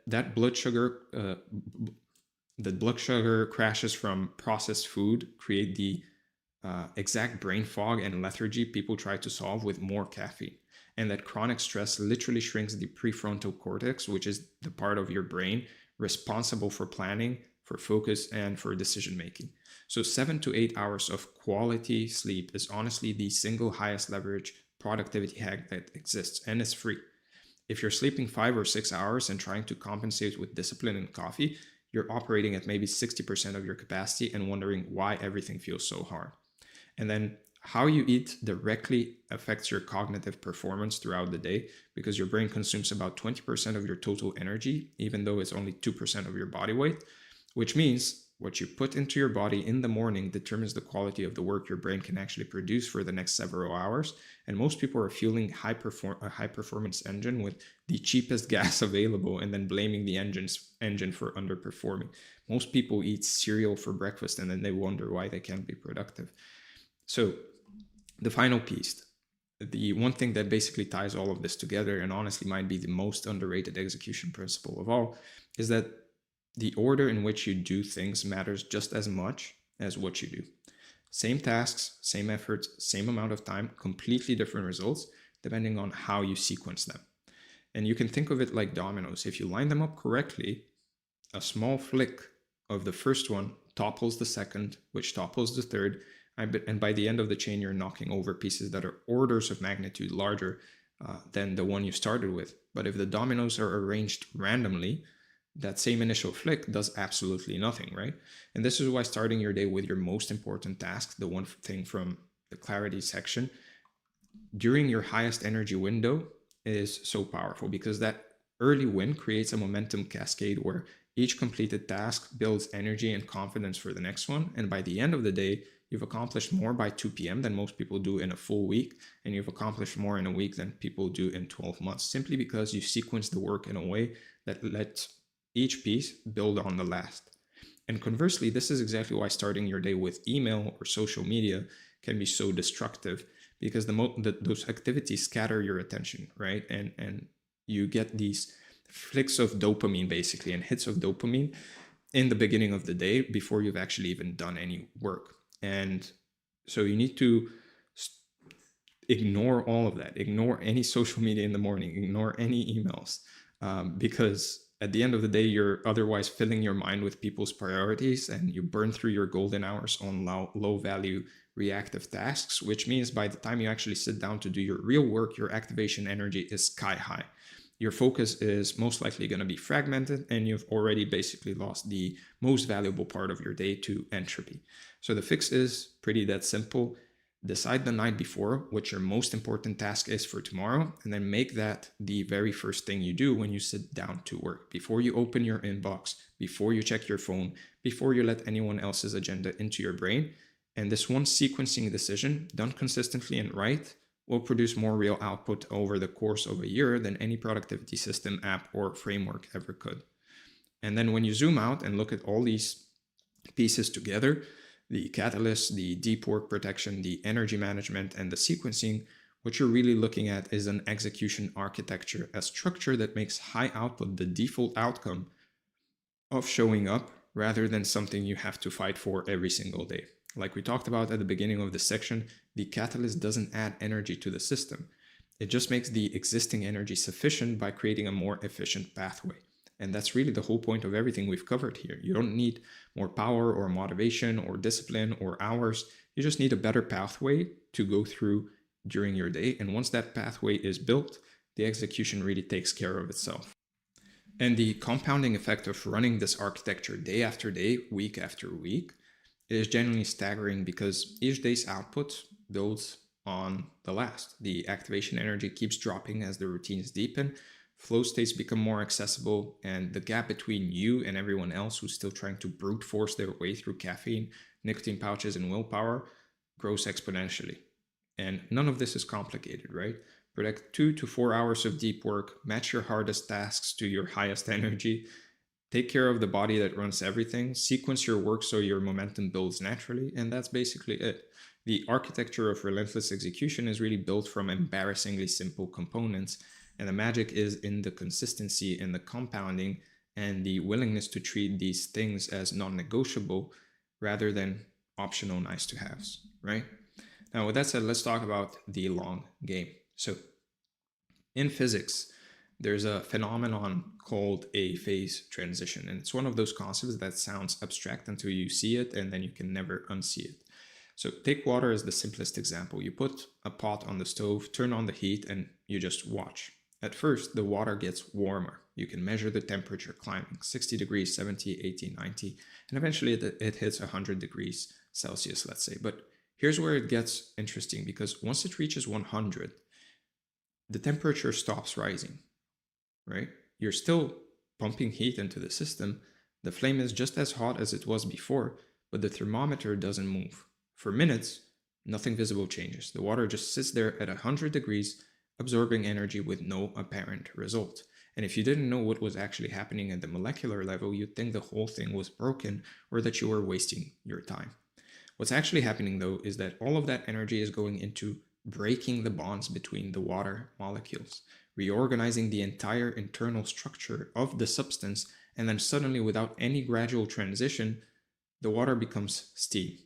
Speaker 2: That blood sugar, the blood sugar crashes from processed food create the exact brain fog and lethargy people try to solve with more caffeine. And that chronic stress literally shrinks the prefrontal cortex, which is the part of your brain responsible for planning, for focus, and for decision making. So 7 to 8 hours of quality sleep is honestly the single highest leverage productivity hack that exists, and it's free. If you're sleeping 5 or 6 hours and trying to compensate with discipline and coffee, you're operating at maybe 60% of your capacity and wondering why everything feels so hard. And then how you eat directly affects your cognitive performance throughout the day, because your brain consumes about 20% of your total energy, even though it's only 2% of your body weight, which means what you put into your body in the morning determines the quality of the work your brain can actually produce for the next several hours. And most people are fueling a high performance engine with the cheapest gas available and then blaming the engine for underperforming. Most people eat cereal for breakfast and then they wonder why they can't be productive. So the final piece, the one thing that basically ties all of this together and honestly might be the most underrated execution principle of all, is that the order in which you do things matters just as much as what you do. Same tasks, same efforts, same amount of time, completely different results depending on how you sequence them. And you can think of it like dominoes. If you line them up correctly, a small flick of the first one topples the second, which topples the third, and by the end of the chain, you're knocking over pieces that are orders of magnitude larger than the one you started with. But if the dominoes are arranged randomly, that same initial flick does absolutely nothing, right? And this is why starting your day with your most important task, the one thing from the clarity section, during your highest energy window is so powerful, because that early win creates a momentum cascade where each completed task builds energy and confidence for the next one. And by the end of the day, you've accomplished more by 2 p.m. than most people do in a full week, and you've accomplished more in a week than people do in 12 months, simply because you sequence the work in a way that lets each piece build on the last. And conversely, this is exactly why starting your day with email or social media can be so destructive, because those activities scatter your attention, right? And you get these flicks of dopamine basically, and hits of dopamine in the beginning of the day before you've actually even done any work. And so you need to ignore all of that. Ignore any social media in the morning. Ignore any emails, because at the end of the day, you're otherwise filling your mind with people's priorities, and you burn through your golden hours on low value reactive tasks, which means by the time you actually sit down to do your real work, your activation energy is sky high. your focus is most likely going to be fragmented, and you've already basically lost the most valuable part of your day to entropy. So the fix is pretty that simple. Decide the night before what your most important task is for tomorrow, and then make that the very first thing you do when you sit down to work. Before you open your inbox, before you check your phone, before you let anyone else's agenda into your brain. And this one sequencing decision, done consistently and right, will produce more real output over the course of a year than any productivity system, app, or framework ever could. And then when you zoom out and look at all these pieces together, the catalyst, the deep work protection, the energy management, and the sequencing, what you're really looking at is an execution architecture, a structure that makes high output the default outcome of showing up rather than something you have to fight for every single day. Like we talked about at the beginning of this section, the catalyst doesn't add energy to the system. It just makes the existing energy sufficient by creating a more efficient pathway. And that's really the whole point of everything we've covered here. You don't need more power or motivation or discipline or hours. You just need a better pathway to go through during your day. And once that pathway is built, the execution really takes care of itself. And the compounding effect of running this architecture day after day, week after week, is genuinely staggering because each day's output builds on the last. The activation energy keeps dropping as the routines deepen, flow states become more accessible, and the gap between you and everyone else who's still trying to brute force their way through caffeine, nicotine pouches, and willpower grows exponentially. And none of this is complicated, right? Protect 2 to 4 hours of deep work, match your hardest tasks to your highest energy, take care of the body that runs everything, sequence your work so your momentum builds naturally, and that's basically it. The architecture of relentless execution is really built from embarrassingly simple components, and the magic is in the consistency and the compounding and the willingness to treat these things as non-negotiable rather than optional nice-to-haves, right? Now, with that said, let's talk about the long game. So, in physics, there's a phenomenon called a phase transition. And it's one of those concepts that sounds abstract until you see it, and then you can never unsee it. So take water as the simplest example. You put a pot on the stove, turn on the heat, and you just watch. At first, the water gets warmer. You can measure the temperature climbing, 60 degrees, 70, 80, 90, and eventually it hits 100 degrees Celsius, let's say. But here's where it gets interesting, because once it reaches 100, the temperature stops rising. Right? You're still pumping heat into the system. The flame is just as hot as it was before, but the thermometer doesn't move. For minutes, nothing visible changes. The water just sits there at 100 degrees, absorbing energy with no apparent result. And if you didn't know what was actually happening at the molecular level, you'd think the whole thing was broken or that you were wasting your time. What's actually happening, though, is that all of that energy is going into breaking the bonds between the water molecules, reorganizing the entire internal structure of the substance, and then suddenly, without any gradual transition, the water becomes steam.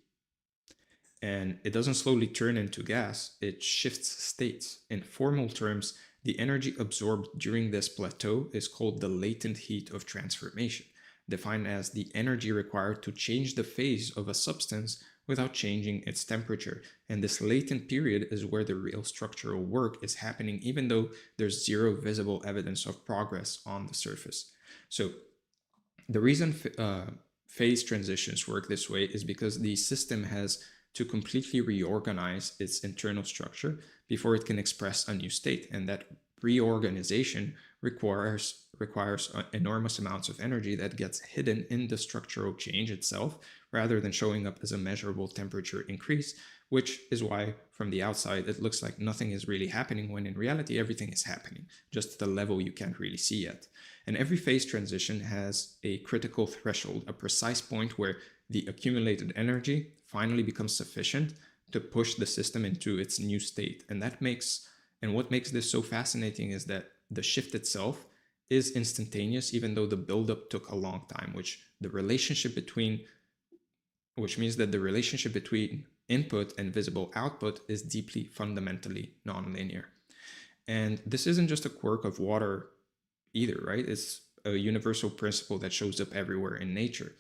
Speaker 2: And it doesn't slowly turn into gas, it shifts states. In formal terms, the energy absorbed during this plateau is called the latent heat of transformation, defined as the energy required to change the phase of a substance without changing its temperature. And this latent period is where the real structural work is happening, even though there's zero visible evidence of progress on the surface. So the reason phase transitions work this way is because the system has to completely reorganize its internal structure before it can express a new state. And that reorganization requires enormous amounts of energy that gets hidden in the structural change itself, rather than showing up as a measurable temperature increase, which is why from the outside it looks like nothing is really happening, when in reality everything is happening, just at a level you can't really see yet. And every phase transition has a critical threshold, a precise point where the accumulated energy finally becomes sufficient to push the system into its new state. And what makes this so fascinating is that the shift itself is instantaneous, even though the buildup took a long time, which means that the relationship between input and visible output is deeply fundamentally nonlinear. And this isn't just a quirk of water either, right? It's a universal principle that shows up everywhere in nature.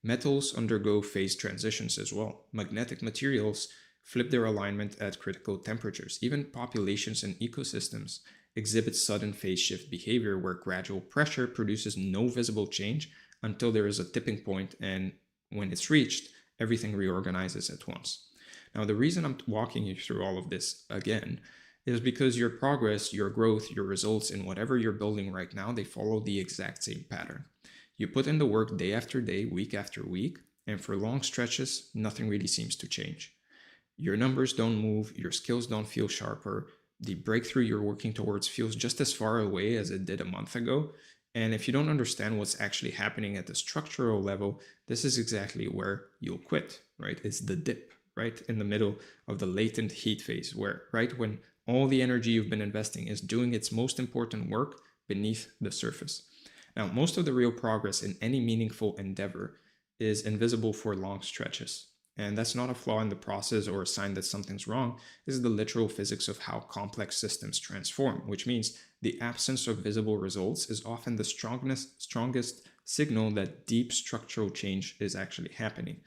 Speaker 2: Metals undergo phase transitions as well. Magnetic materials flip their alignment at critical temperatures. Even populations and ecosystems exhibit sudden phase shift behavior where gradual pressure produces no visible change until there is a tipping point, and when it's reached, everything reorganizes at once. Now, the reason I'm walking you through all of this again is because your progress, your growth, your results in whatever you're building right now, they follow the exact same pattern. You put in the work day after day, week after week, and for long stretches, nothing really seems to change. Your numbers don't move, your skills don't feel sharper, the breakthrough you're working towards feels just as far away as it did a month ago. And if you don't understand what's actually happening at the structural level, this is exactly where you'll quit, right? It's the dip, right? In the middle of the latent heat phase, where, right, when all the energy you've been investing is doing its most important work beneath the surface. Now, most of the real progress in any meaningful endeavor is invisible for long stretches. And that's not a flaw in the process or a sign that something's wrong. This is the literal physics of how complex systems transform, which means the absence of visible results is often the strongest signal that deep structural change is actually happening.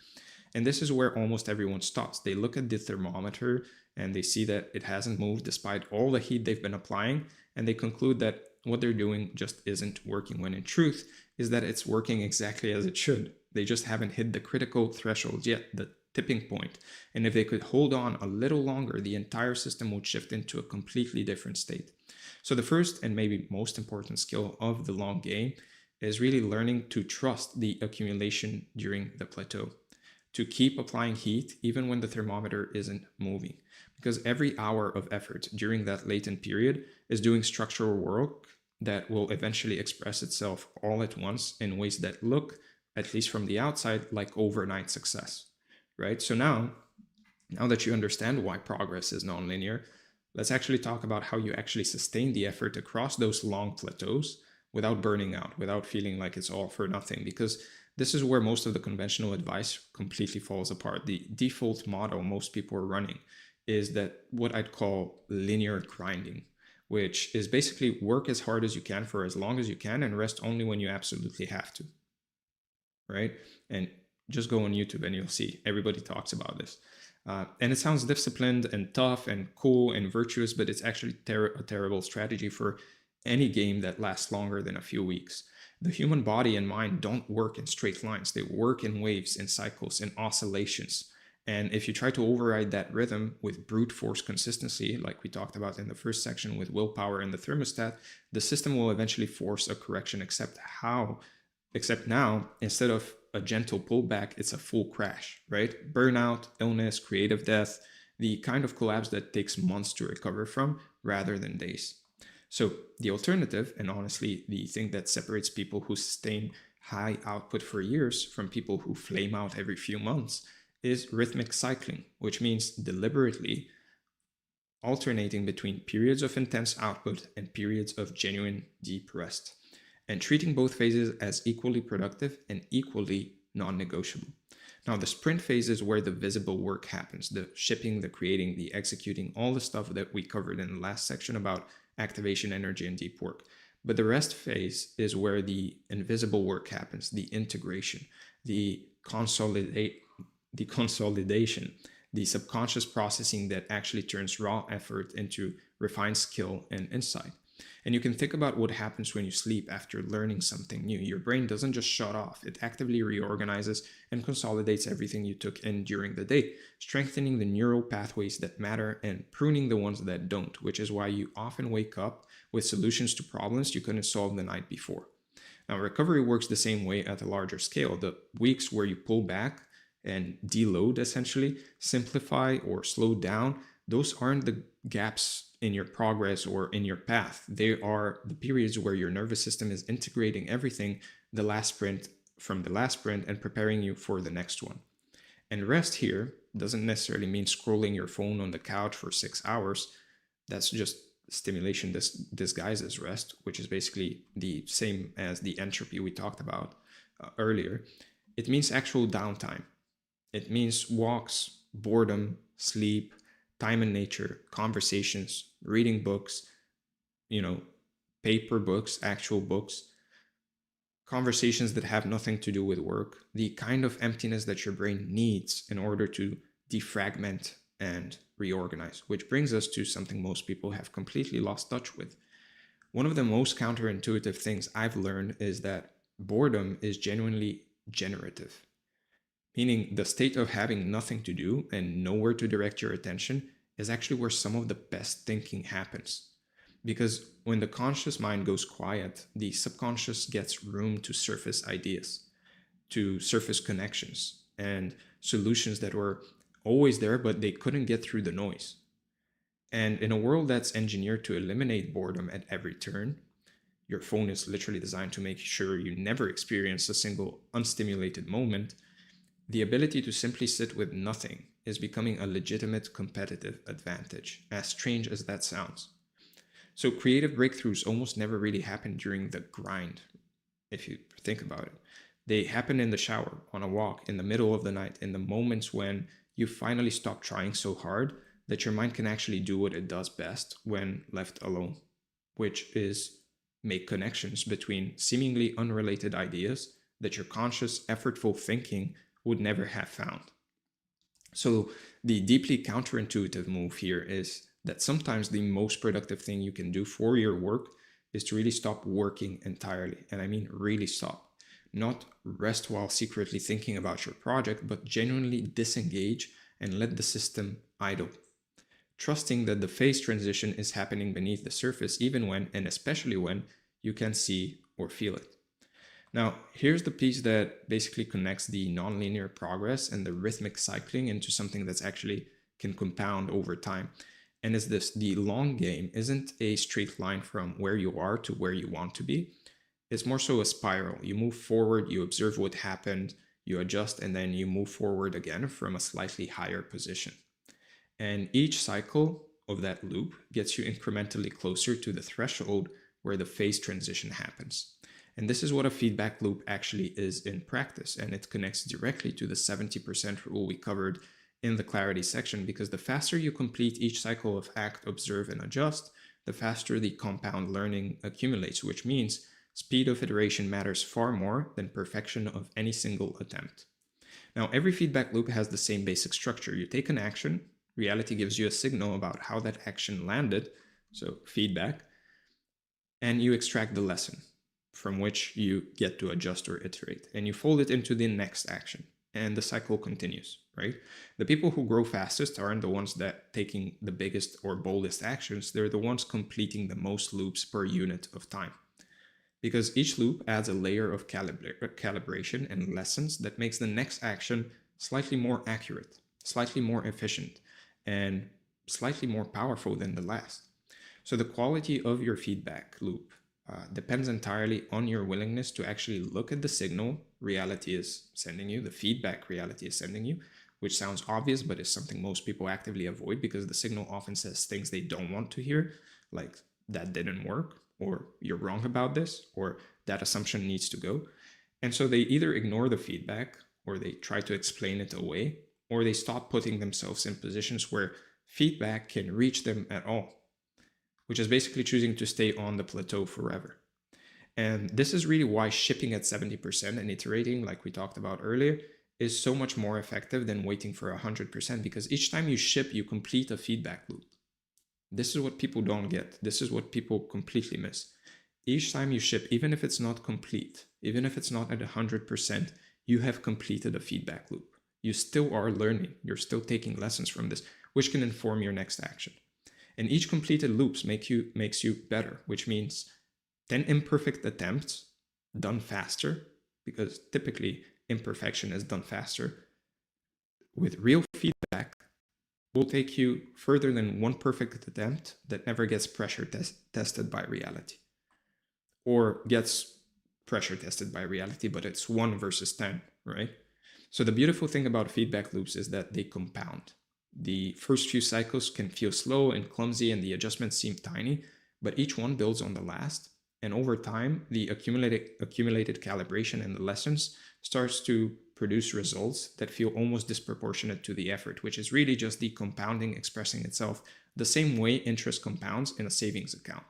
Speaker 2: And this is where almost everyone stops. They look at the thermometer and they see that it hasn't moved despite all the heat they've been applying, and they conclude that what they're doing just isn't working, when in truth is that it's working exactly as it should. They just haven't hit the critical threshold yet, the tipping point. And if they could hold on a little longer, the entire system would shift into a completely different state. So the first and maybe most important skill of the long game is really learning to trust the accumulation during the plateau, to keep applying heat even when the thermometer isn't moving. Because every hour of effort during that latent period is doing structural work that will eventually express itself all at once in ways that look, at least from the outside, like overnight success, right? So now that you understand why progress is nonlinear, let's actually talk about how you actually sustain the effort across those long plateaus without burning out, without feeling like it's all for nothing, because this is where most of the conventional advice completely falls apart. The default model most people are running is that what I'd call linear grinding, which is basically work as hard as you can for as long as you can and rest only when you absolutely have to, right? And just go on YouTube and you'll see everybody talks about this. And it sounds disciplined and tough and cool and virtuous, but it's actually a terrible strategy for any game that lasts longer than a few weeks. The human body and mind don't work in straight lines. They work in waves, in cycles, in oscillations. And if you try to override that rhythm with brute force consistency, like we talked about in the first section with willpower and the thermostat, the system will eventually force a correction, except now, instead of a gentle pullback, it's a full crash, right? Burnout, illness, creative death, the kind of collapse that takes months to recover from rather than days. So the alternative, and honestly, the thing that separates people who sustain high output for years from people who flame out every few months, is rhythmic cycling, which means deliberately alternating between periods of intense output and periods of genuine deep rest, and treating both phases as equally productive and equally non-negotiable. Now, the sprint phase is where the visible work happens, the shipping, the creating, the executing, all the stuff that we covered in the last section about activation, energy, and deep work. But the rest phase is where the invisible work happens, the integration, the consolidation, the subconscious processing that actually turns raw effort into refined skill and insight. And you can think about what happens when you sleep after learning something new. Your brain doesn't just shut off, it actively reorganizes and consolidates everything you took in during the day, strengthening the neural pathways that matter and pruning the ones that don't, which is why you often wake up with solutions to problems you couldn't solve the night before. Now, recovery works the same way at a larger scale. The weeks where you pull back and deload, essentially, simplify or slow down, those aren't the gaps in your progress or in your path. They are the periods where your nervous system is integrating everything from the last sprint and preparing you for the next one. And rest here doesn't necessarily mean scrolling your phone on the couch for 6 hours. That's just stimulation disguises rest, which is basically the same as the entropy we talked about earlier. It means actual downtime. It means walks, boredom, sleep, time in nature, conversations, reading books, paper books, actual books, conversations that have nothing to do with work, the kind of emptiness that your brain needs in order to defragment and reorganize, which brings us to something most people have completely lost touch with, One of the most counterintuitive things I've learned is that boredom is genuinely generative, meaning the state of having nothing to do and nowhere to direct your attention is actually where some of the best thinking happens. Because when the conscious mind goes quiet, the subconscious gets room to surface ideas, to surface connections, and solutions that were always there, but they couldn't get through the noise. And in a world that's engineered to eliminate boredom at every turn, your phone is literally designed to make sure you never experience a single unstimulated moment. The ability to simply sit with nothing is becoming a legitimate competitive advantage, as strange as that sounds. So creative breakthroughs almost never really happen during the grind, if you think about it. They happen in the shower, on a walk, in the middle of the night, in the moments when you finally stop trying so hard that your mind can actually do what it does best when left alone, which is make connections between seemingly unrelated ideas that your conscious, effortful thinking would never have found. So the deeply counterintuitive move here is that sometimes the most productive thing you can do for your work is to really stop working entirely. And I mean really stop. Not rest while secretly thinking about your project, but genuinely disengage and let the system idle. Trusting that the phase transition is happening beneath the surface, even when, and especially when, you can see or feel it. Now, here's the piece that basically connects the nonlinear progress and the rhythmic cycling into something that's actually can compound over time. And is this: the long game isn't a straight line from where you are to where you want to be. It's more so a spiral. You move forward, you observe what happened, you adjust, and then you move forward again from a slightly higher position. And each cycle of that loop gets you incrementally closer to the threshold where the phase transition happens. And this is what a feedback loop actually is in practice. And it connects directly to the 70% rule we covered in the clarity section, because the faster you complete each cycle of act, observe, and adjust, the faster the compound learning accumulates, which means speed of iteration matters far more than perfection of any single attempt. Now, every feedback loop has the same basic structure. You take an action, reality gives you a signal about how that action landed, so feedback, and you extract the lesson from which you get to adjust or iterate, and you fold it into the next action, and the cycle continues, right? The people who grow fastest aren't the ones that taking the biggest or boldest actions, they're the ones completing the most loops per unit of time. Because each loop adds a layer of calibration and lessons that makes the next action slightly more accurate, slightly more efficient, and slightly more powerful than the last. So the quality of your feedback loop depends entirely on your willingness to actually look at the signal reality is sending you, the feedback reality is sending you, which sounds obvious, but is something most people actively avoid because the signal often says things they don't want to hear, like that didn't work, or you're wrong about this, or that assumption needs to go. And so they either ignore the feedback, or they try to explain it away, or they stop putting themselves in positions where feedback can reach them at all, which is basically choosing to stay on the plateau forever. And this is really why shipping at 70% and iterating, like we talked about earlier, is so much more effective than waiting for 100%, because each time you ship, you complete a feedback loop. This is what people don't get. This is what people completely miss. Each time you ship, even if it's not complete, even if it's not at 100%, you have completed a feedback loop. You still are learning. You're still taking lessons from this, which can inform your next action. And each completed loops makes you better, which means 10 imperfect attempts done faster, because typically imperfection is done faster, with real feedback will take you further than one perfect attempt that never gets pressure tested by reality. Or gets pressure tested by reality, but it's 1 versus 10, right? So the beautiful thing about feedback loops is that they compound. The first few cycles can feel slow and clumsy and the adjustments seem tiny, but each one builds on the last. And over time, the accumulated calibration and the lessons starts to produce results that feel almost disproportionate to the effort, which is really just the compounding expressing itself the same way interest compounds in a savings account.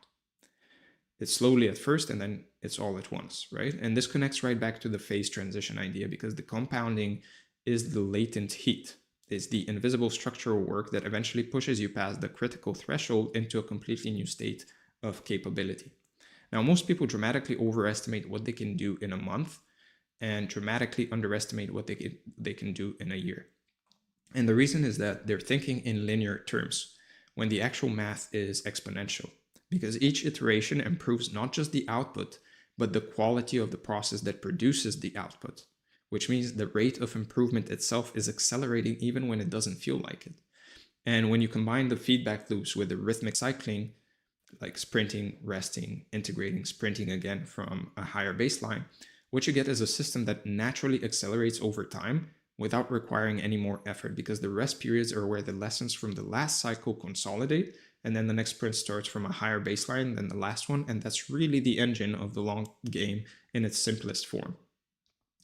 Speaker 2: It's slowly at first, and then it's all at once, right? And this connects right back to the phase transition idea, because the compounding is the latent heat, is the invisible structural work that eventually pushes you past the critical threshold into a completely new state of capability. Now, most people dramatically overestimate what they can do in a month and dramatically underestimate what they can do in a year. And the reason is that they're thinking in linear terms when the actual math is exponential, because each iteration improves not just the output, but the quality of the process that produces the output, which means the rate of improvement itself is accelerating even when it doesn't feel like it. And when you combine the feedback loops with the rhythmic cycling, like sprinting, resting, integrating, sprinting again from a higher baseline, what you get is a system that naturally accelerates over time without requiring any more effort, because the rest periods are where the lessons from the last cycle consolidate, and then the next sprint starts from a higher baseline than the last one, and that's really the engine of the long game in its simplest form.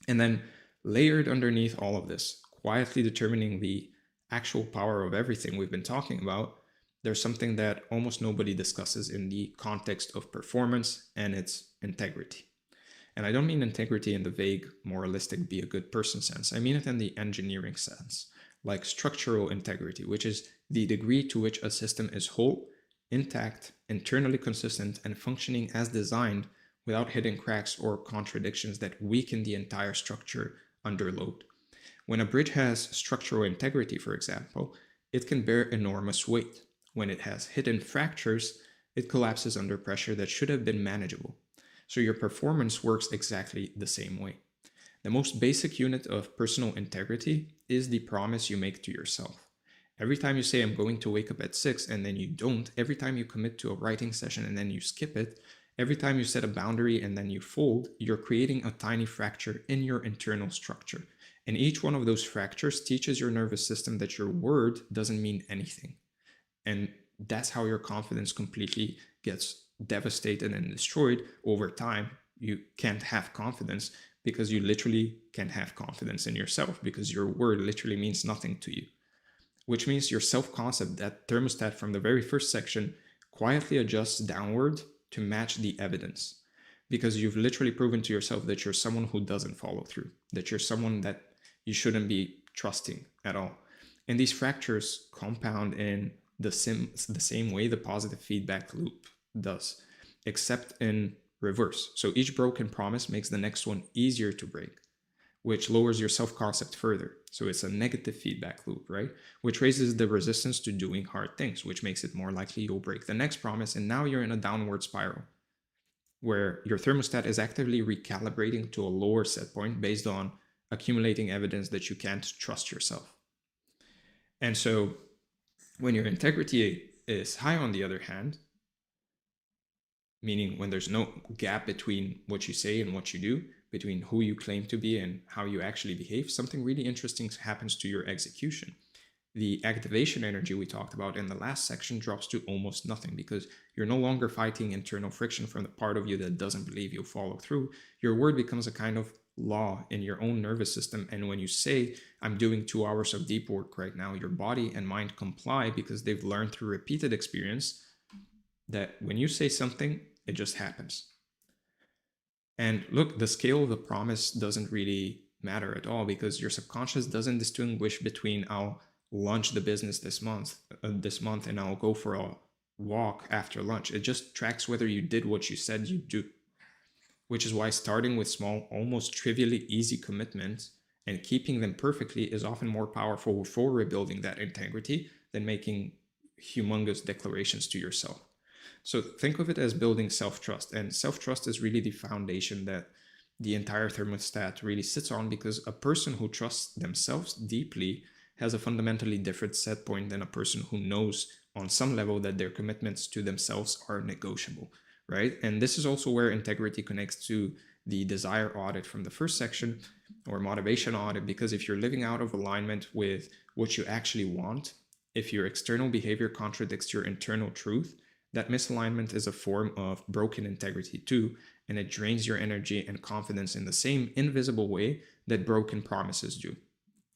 Speaker 2: And then layered underneath all of this, quietly determining the actual power of everything we've been talking about, there's something that almost nobody discusses in the context of performance, and it's integrity. And I don't mean integrity in the vague, moralistic, be a good person sense. I mean it in the engineering sense, like structural integrity, which is the degree to which a system is whole, intact, internally consistent, and functioning as designed without hidden cracks or contradictions that weaken the entire structure under load. When a bridge has structural integrity, for example, it can bear enormous weight. When it has hidden fractures, it collapses under pressure that should have been manageable. So your performance works exactly the same way. The most basic unit of personal integrity is the promise you make to yourself. Every time you say, I'm going to wake up at 6 and then you don't, every time you commit to a writing session and then you skip it, every time you set a boundary and then you fold, you're creating a tiny fracture in your internal structure. And each one of those fractures teaches your nervous system that your word doesn't mean anything. And that's how your confidence completely gets devastated and destroyed over time. You can't have confidence because you literally can't have confidence in yourself, because your word literally means nothing to you. Which means your self-concept, that thermostat from the very first section, quietly adjusts downward to match the evidence, because you've literally proven to yourself that you're someone who doesn't follow through, that you're someone that you shouldn't be trusting at all. And these fractures compound in the same way the positive feedback loop does, except in reverse. So each broken promise makes the next one easier to break, which lowers your self-concept further. So it's a negative feedback loop, right? Which raises the resistance to doing hard things, which makes it more likely you'll break the next promise. And now you're in a downward spiral where your thermostat is actively recalibrating to a lower set point based on accumulating evidence that you can't trust yourself. And so when your integrity is high, on the other hand, meaning when there's no gap between what you say and what you do, between who you claim to be and how you actually behave, something really interesting happens to your execution. The activation energy we talked about in the last section drops to almost nothing, because you're no longer fighting internal friction from the part of you that doesn't believe you'll follow through. Your word becomes a kind of law in your own nervous system. And when you say, I'm doing 2 hours of deep work right now, your body and mind comply because they've learned through repeated experience that when you say something, it just happens. And look, the scale of the promise doesn't really matter at all, because your subconscious doesn't distinguish between I'll launch the business this month and I'll go for a walk after lunch. It just tracks whether you did what you said you'd do, which is why starting with small, almost trivially easy commitments and keeping them perfectly is often more powerful for rebuilding that integrity than making humongous declarations to yourself. So think of it as building self-trust, and self-trust is really the foundation that the entire thermostat really sits on, because a person who trusts themselves deeply has a fundamentally different set point than a person who knows on some level that their commitments to themselves are negotiable, right? And this is also where integrity connects to the desire audit from the first section, or motivation audit, because if you're living out of alignment with what you actually want, if your external behavior contradicts your internal truth, that misalignment is a form of broken integrity too, and it drains your energy and confidence in the same invisible way that broken promises do.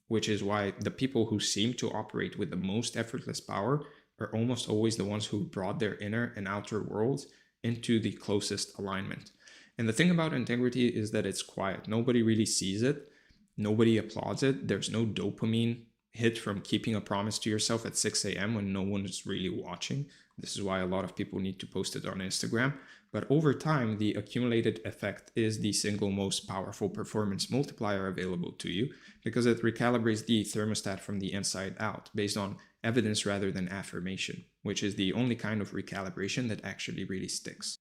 Speaker 2: Which is why the people who seem to operate with the most effortless power are almost always the ones who brought their inner and outer worlds into the closest alignment. And the thing about integrity is that it's quiet. Nobody really sees it. Nobody applauds it. There's no dopamine hit from keeping a promise to yourself at 6 a.m. when no one is really watching, This is why a lot of people need to post it on Instagram. But over time, the accumulated effect is the single most powerful performance multiplier available to you, because it recalibrates the thermostat from the inside out based on evidence rather than affirmation, which is the only kind of recalibration that actually really sticks.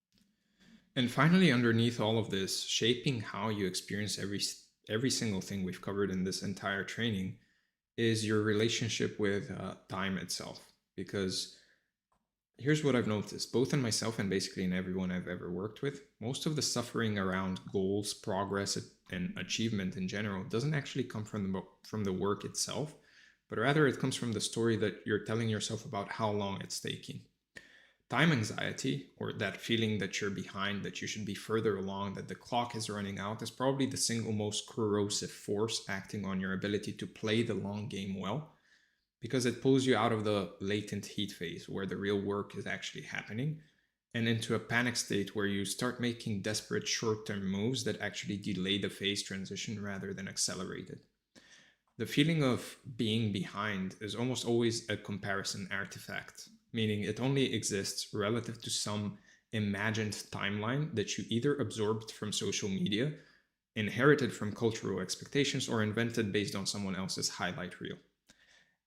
Speaker 2: And finally, underneath all of this, shaping how you experience every single thing we've covered in this entire training is your relationship with time itself. Because here's what I've noticed, both in myself and basically in everyone I've ever worked with, most of the suffering around goals, progress, and achievement in general doesn't actually come from the work itself, but rather it comes from the story that you're telling yourself about how long it's taking. Time anxiety, or that feeling that you're behind, that you should be further along, that the clock is running out, is probably the single most corrosive force acting on your ability to play the long game well, because it pulls you out of the latent heat phase where the real work is actually happening and into a panic state where you start making desperate short-term moves that actually delay the phase transition rather than accelerate it. The feeling of being behind is almost always a comparison artifact, meaning it only exists relative to some imagined timeline that you either absorbed from social media, inherited from cultural expectations, or invented based on someone else's highlight reel.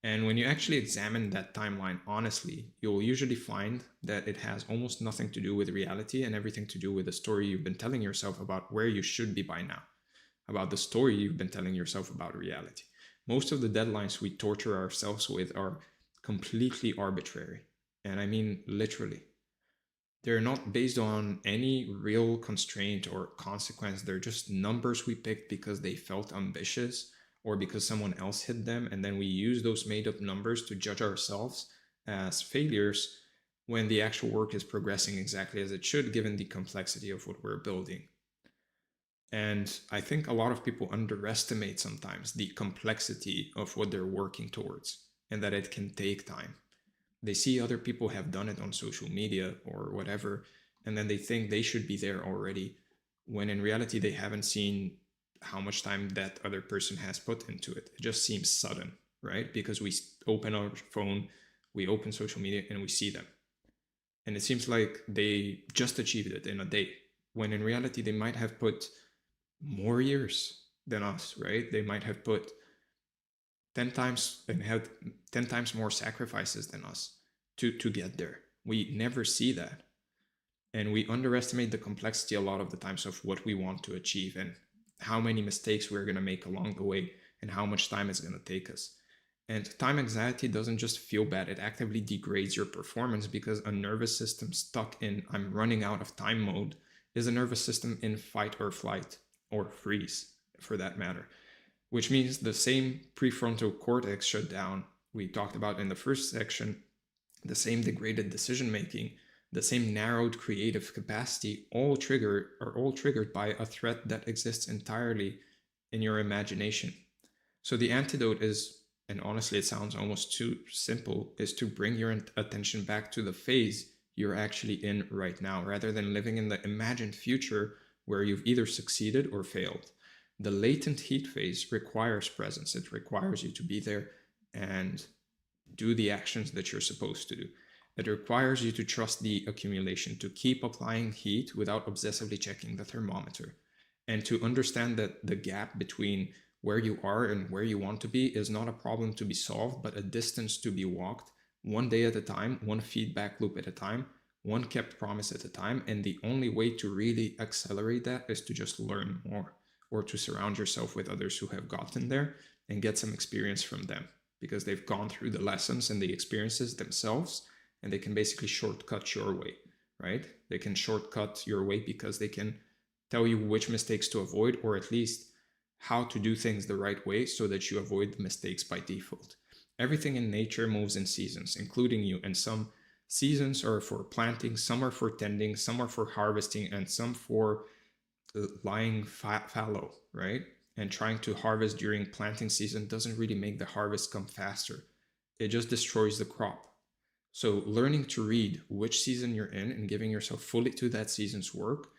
Speaker 2: And when you actually examine that timeline honestly, you'll usually find that it has almost nothing to do with reality and everything to do with the story you've been telling yourself about where you should be by now, about the story you've been telling yourself about reality. Most of the deadlines we torture ourselves with are completely arbitrary. And I mean literally. They're not based on any real constraint or consequence. They're just numbers we picked because they felt ambitious or because someone else hit them, and then we use those made-up numbers to judge ourselves as failures when the actual work is progressing exactly as it should, given the complexity of what we're building. And I think a lot of people underestimate sometimes the complexity of what they're working towards, and that it can take time. They see other people have done it on social media or whatever, and then they think they should be there already, when in reality they haven't seen how much time that other person has put into it. It just seems sudden, right? Because we open our phone, we open social media, and we see them. And it seems like they just achieved it in a day, when in reality they might have put more years than us, right? They might have put 10 times and had 10 times more sacrifices than us to get there. We never see that. And we underestimate the complexity a lot of the times of what we want to achieve and how many mistakes we're going to make along the way and how much time it's going to take us. And time anxiety doesn't just feel bad, it actively degrades your performance, because a nervous system stuck in I'm running out of time mode is a nervous system in fight or flight, or freeze for that matter, which means the same prefrontal cortex shutdown we talked about in the first section, the same degraded decision making, the same narrowed creative capacity, are all triggered by a threat that exists entirely in your imagination. So the antidote is, and honestly it sounds almost too simple, is to bring your attention back to the phase you're actually in right now, rather than living in the imagined future where you've either succeeded or failed. The latent heat phase requires presence. It requires you to be there and do the actions that you're supposed to do. It requires you to trust the accumulation, to keep applying heat without obsessively checking the thermometer, and to understand that the gap between where you are and where you want to be is not a problem to be solved, but a distance to be walked, one day at a time, one feedback loop at a time, one kept promise at a time. And the only way to really accelerate that is to just learn more, or to surround yourself with others who have gotten there and get some experience from them, because they've gone through the lessons and the experiences themselves, and they can basically shortcut your way, right? They can shortcut your way because they can tell you which mistakes to avoid, or at least how to do things the right way so that you avoid the mistakes by default. Everything in nature moves in seasons, including you, and some seasons are for planting, some are for tending, some are for harvesting, and some for lying fallow, right? And trying to harvest during planting season doesn't really make the harvest come faster. It just destroys the crop. So learning to read which season you're in and giving yourself fully to that season's work,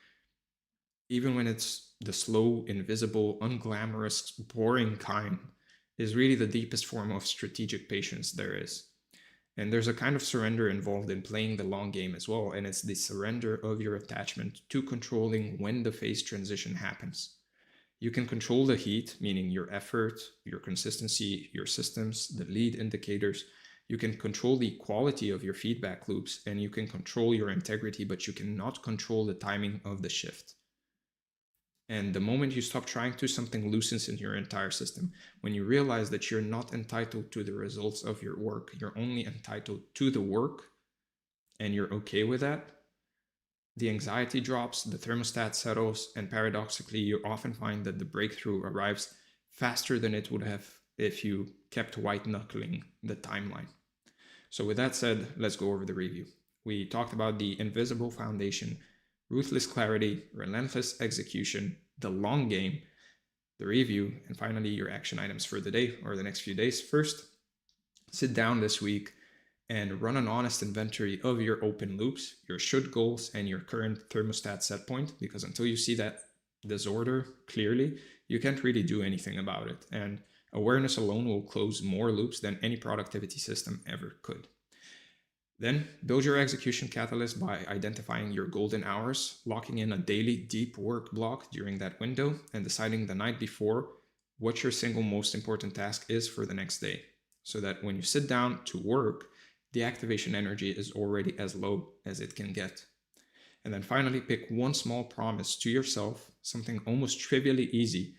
Speaker 2: even when it's the slow, invisible, unglamorous, boring kind, is really the deepest form of strategic patience there is. And there's a kind of surrender involved in playing the long game as well, and it's the surrender of your attachment to controlling when the phase transition happens. You can control the heat, meaning your effort, your consistency, your systems, the lead indicators. You can control the quality of your feedback loops, and you can control your integrity, but you cannot control the timing of the shift. And the moment you stop trying to, something loosens in your entire system. When you realize that you're not entitled to the results of your work, you're only entitled to the work, and you're okay with that, the anxiety drops, the thermostat settles, and paradoxically, you often find that the breakthrough arrives faster than it would have if you kept white-knuckling the timeline. So with that said, let's go over the review. We talked about the invisible foundation, ruthless clarity, relentless execution, the long game, the review, and finally your action items for the day or the next few days. First, sit down this week and run an honest inventory of your open loops, your should goals, and your current thermostat set point, because until you see that disorder clearly, you can't really do anything about it. And awareness alone will close more loops than any productivity system ever could. Then build your execution catalyst by identifying your golden hours, locking in a daily deep work block during that window, and deciding the night before what your single most important task is for the next day, so that when you sit down to work, the activation energy is already as low as it can get. And then finally, pick one small promise to yourself, something almost trivially easy,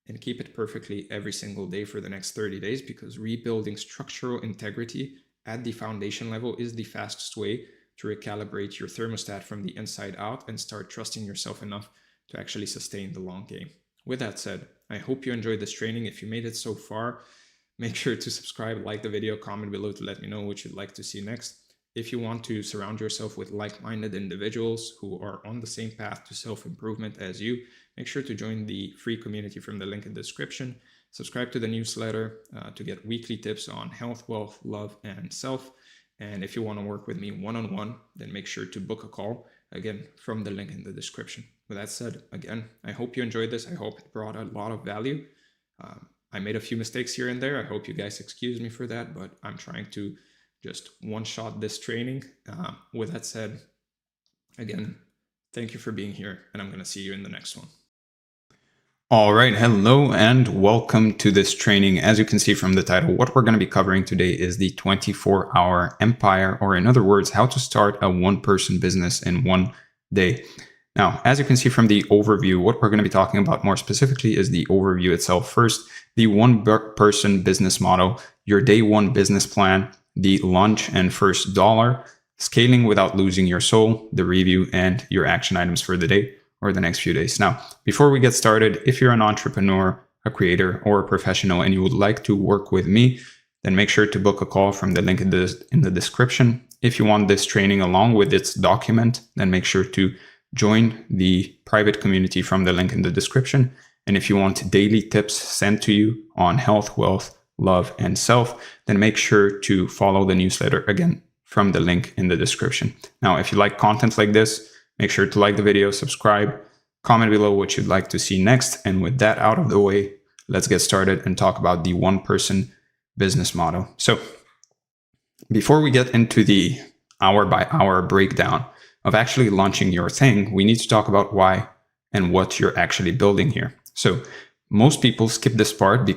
Speaker 2: and keep it perfectly every single day for the next 30 days, because rebuilding structural integrity at the foundation level is the fastest way to recalibrate your thermostat from the inside out and start trusting yourself enough to actually sustain the long game. With that said, I hope you enjoyed this training. If you made it so far, make sure to subscribe, like the video, comment below to let me know what you'd like to see next. If you want to surround yourself with like-minded individuals who are on the same path to self-improvement as you, make sure to join the free community from the link in the description. Subscribe to the newsletter to get weekly tips on health, wealth, love, and self. And if you want to work with me one-on-one, then make sure to book a call, again, from the link in the description. With that said, again, I hope you enjoyed this. I hope it brought a lot of value. I made a few mistakes here and there. I hope you guys excuse me for that, but I'm trying to just one-shot this training. With that said, again, thank you for being here, and I'm going to see you in the next one.
Speaker 1: All right, hello and welcome to this training. As you can see from the title, what we're going to be covering today is the 24-hour empire, or in other words, how to start a one-person business in one day. Now, as you can see from the overview, what we're going to be talking about more specifically is the overview itself. First, the one-person business model, your day one business plan, the launch and first dollar, scaling without losing your soul, the review, and your action items for the day or the next few days. Now, before we get started, if you're an entrepreneur, a creator, or a professional and you would like to work with me, then make sure to book a call from the link in the description. If you want this training along with its document, then make sure to join the private community from the link in the description. And if you want daily tips sent to you on health, wealth, love, and self, then make sure to follow the newsletter, again, from the link in the description. Now, if you like content like this, make sure to like the video, subscribe, comment below what you'd like to see next. And with that out of the way, let's get started and talk about the one-person business model. So before we get into the hour-by-hour breakdown of actually launching your thing, we need to talk about why and what you're actually building here. So most people skip this part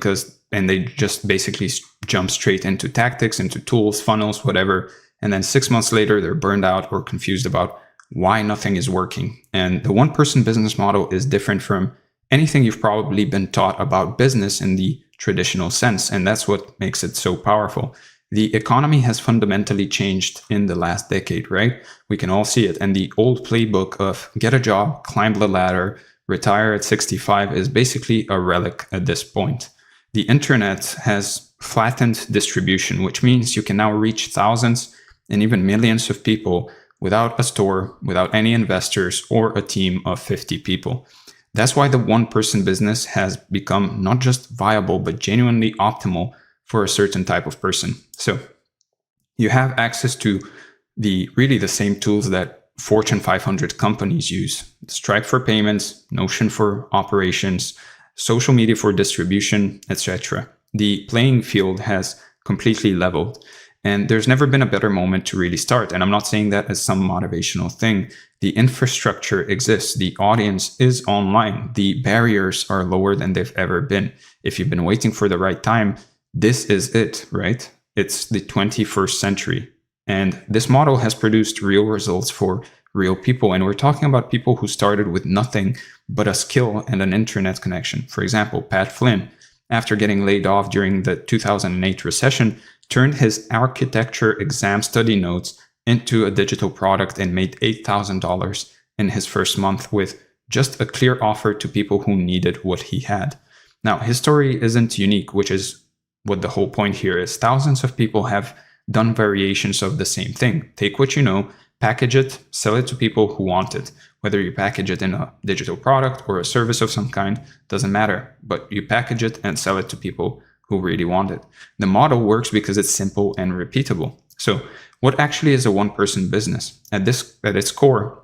Speaker 1: and they just basically jump straight into tactics, into tools, funnels, whatever. And then 6 months later, they're burned out or confused about why nothing is working. And the one-person business model is different from anything you've probably been taught about business in the traditional sense. And that's what makes it so powerful. The economy has fundamentally changed in the last decade, right? We can all see it. And the old playbook of get a job, climb the ladder, retire at 65 is basically a relic at this point. The internet has flattened distribution, which means you can now reach thousands and even millions of people without a store, without any investors, or a team of 50 people. That's why the one-person business has become not just viable, but genuinely optimal for a certain type of person. So you have access to really the same tools that Fortune 500 companies use. Stripe for payments, Notion for operations, social media for distribution, etc. The playing field has completely leveled. And there's never been a better moment to really start. And I'm not saying that as some motivational thing. The infrastructure exists. The audience is online. The barriers are lower than they've ever been. If you've been waiting for the right time, this is it, right? It's the 21st century. And this model has produced real results for real people. And we're talking about people who started with nothing but a skill and an internet connection. For example, Pat Flynn, after getting laid off during the 2008 recession, turned his architecture exam study notes into a digital product and made $8,000 in his first month with just a clear offer to people who needed what he had. Now, his story isn't unique, which is what the whole point here is. Thousands of people have done variations of the same thing. Take what you know, package it, sell it to people who want it. Whether you package it in a digital product or a service of some kind, doesn't matter. But you package it and sell it to people who really want it. The model works because it's simple and repeatable. So what actually is a one-person business? At its core,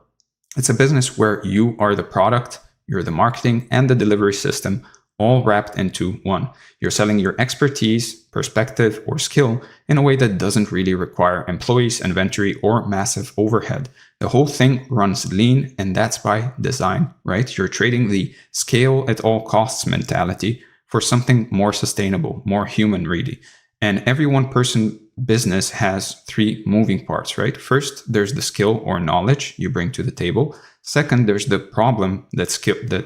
Speaker 1: it's a business where you are the product, you're the marketing, and the delivery system, all wrapped into one. You're selling your expertise, perspective, or skill in a way that doesn't really require employees, inventory, or massive overhead. The whole thing runs lean, and that's by design, right? You're trading the scale at all costs mentality for something more sustainable, more human, really. And every one-person business has three moving parts, right? First, there's the skill or knowledge you bring to the table. Second, there's the problem that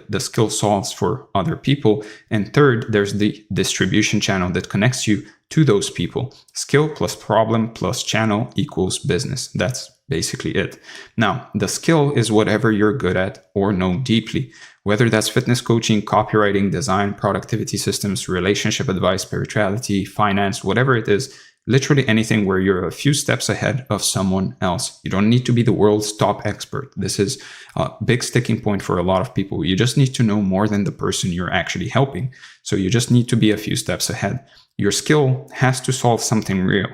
Speaker 1: the skill solves for other people. And third, there's the distribution channel that connects you to those people. Skill plus problem plus channel equals business. That's basically it. Now, the skill is whatever you're good at or know deeply, whether that's fitness coaching, copywriting, design, productivity systems, relationship advice, spirituality, finance, whatever it is. Literally anything where you're a few steps ahead of someone else. You don't need to be the world's top expert. This is a big sticking point for a lot of people. You just need to know more than the person you're actually helping. So you just need to be a few steps ahead. Your skill has to solve something real.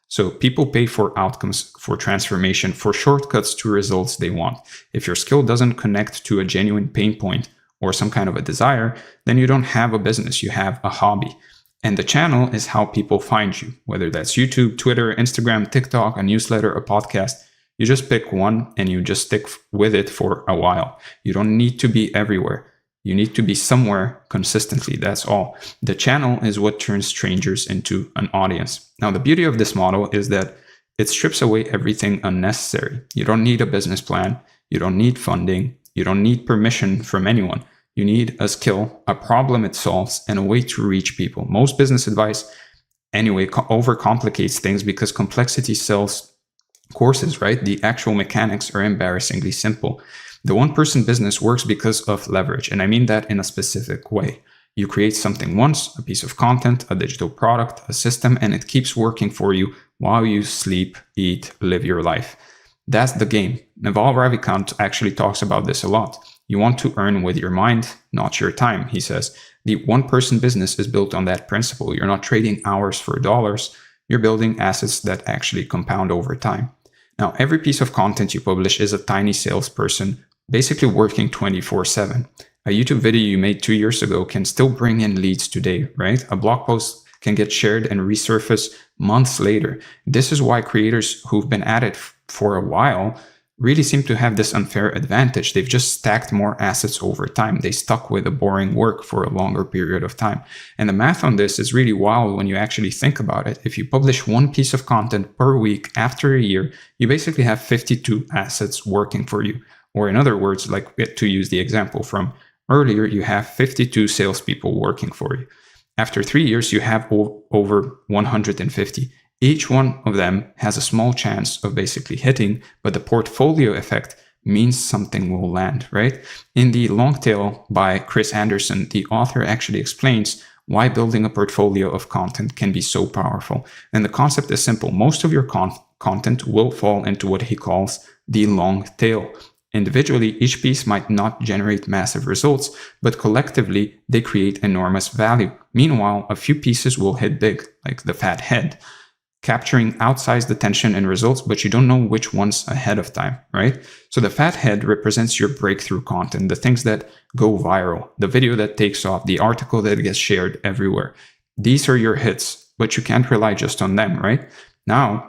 Speaker 1: So people pay for outcomes, for transformation, for shortcuts to results they want. If your skill doesn't connect to a genuine pain point or some kind of a desire, then you don't have a business, you have a hobby. And the channel is how people find you, whether that's YouTube, Twitter, Instagram, TikTok, a newsletter, a podcast. You just pick one and you just stick with it for a while. You don't need to be everywhere. You need to be somewhere consistently. That's all. The channel is what turns strangers into an audience. Now, the beauty of this model is that it strips away everything unnecessary. You don't need a business plan. You don't need funding. You don't need permission from anyone. You need a skill, a problem it solves, and a way to reach people. Most business advice, anyway, overcomplicates things because complexity sells courses, right? The actual mechanics are embarrassingly simple. The one-person business works because of leverage, and I mean that in a specific way. You create something once, a piece of content, a digital product, a system, and it keeps working for you while you sleep, eat, live your life. That's the game. Naval Ravikant actually talks about this a lot. You want to earn with your mind, not your time, he says. The one-person business is built on that principle. You're not trading hours for dollars. You're building assets that actually compound over time. Now, every piece of content you publish is a tiny salesperson basically working 24/7. A YouTube video you made 2 years ago can still bring in leads today, right? A blog post can get shared and resurface months later. This is why creators who've been at it for a while really seem to have this unfair advantage. They've just stacked more assets over time. They stuck with the boring work for a longer period of time. And the math on this is really wild when you actually think about it. If you publish one piece of content per week after a year, you basically have 52 assets working for you. Or in other words, like to use the example from earlier, you have 52 salespeople working for you. After 3 years, you have over 150. Each one of them has a small chance of basically hitting, but the portfolio effect means something will land, right? In The Long Tail by Chris Anderson, the author actually explains why building a portfolio of content can be so powerful. And the concept is simple. Most of your content will fall into what he calls the long tail. Individually, each piece might not generate massive results, but collectively, they create enormous value. Meanwhile, a few pieces will hit big, like the fat head, capturing outsized attention and results, but you don't know which ones ahead of time, right? So the fat head represents your breakthrough content, the things that go viral, the video that takes off, the article that gets shared everywhere. These are your hits, but you can't rely just on them, right? Now,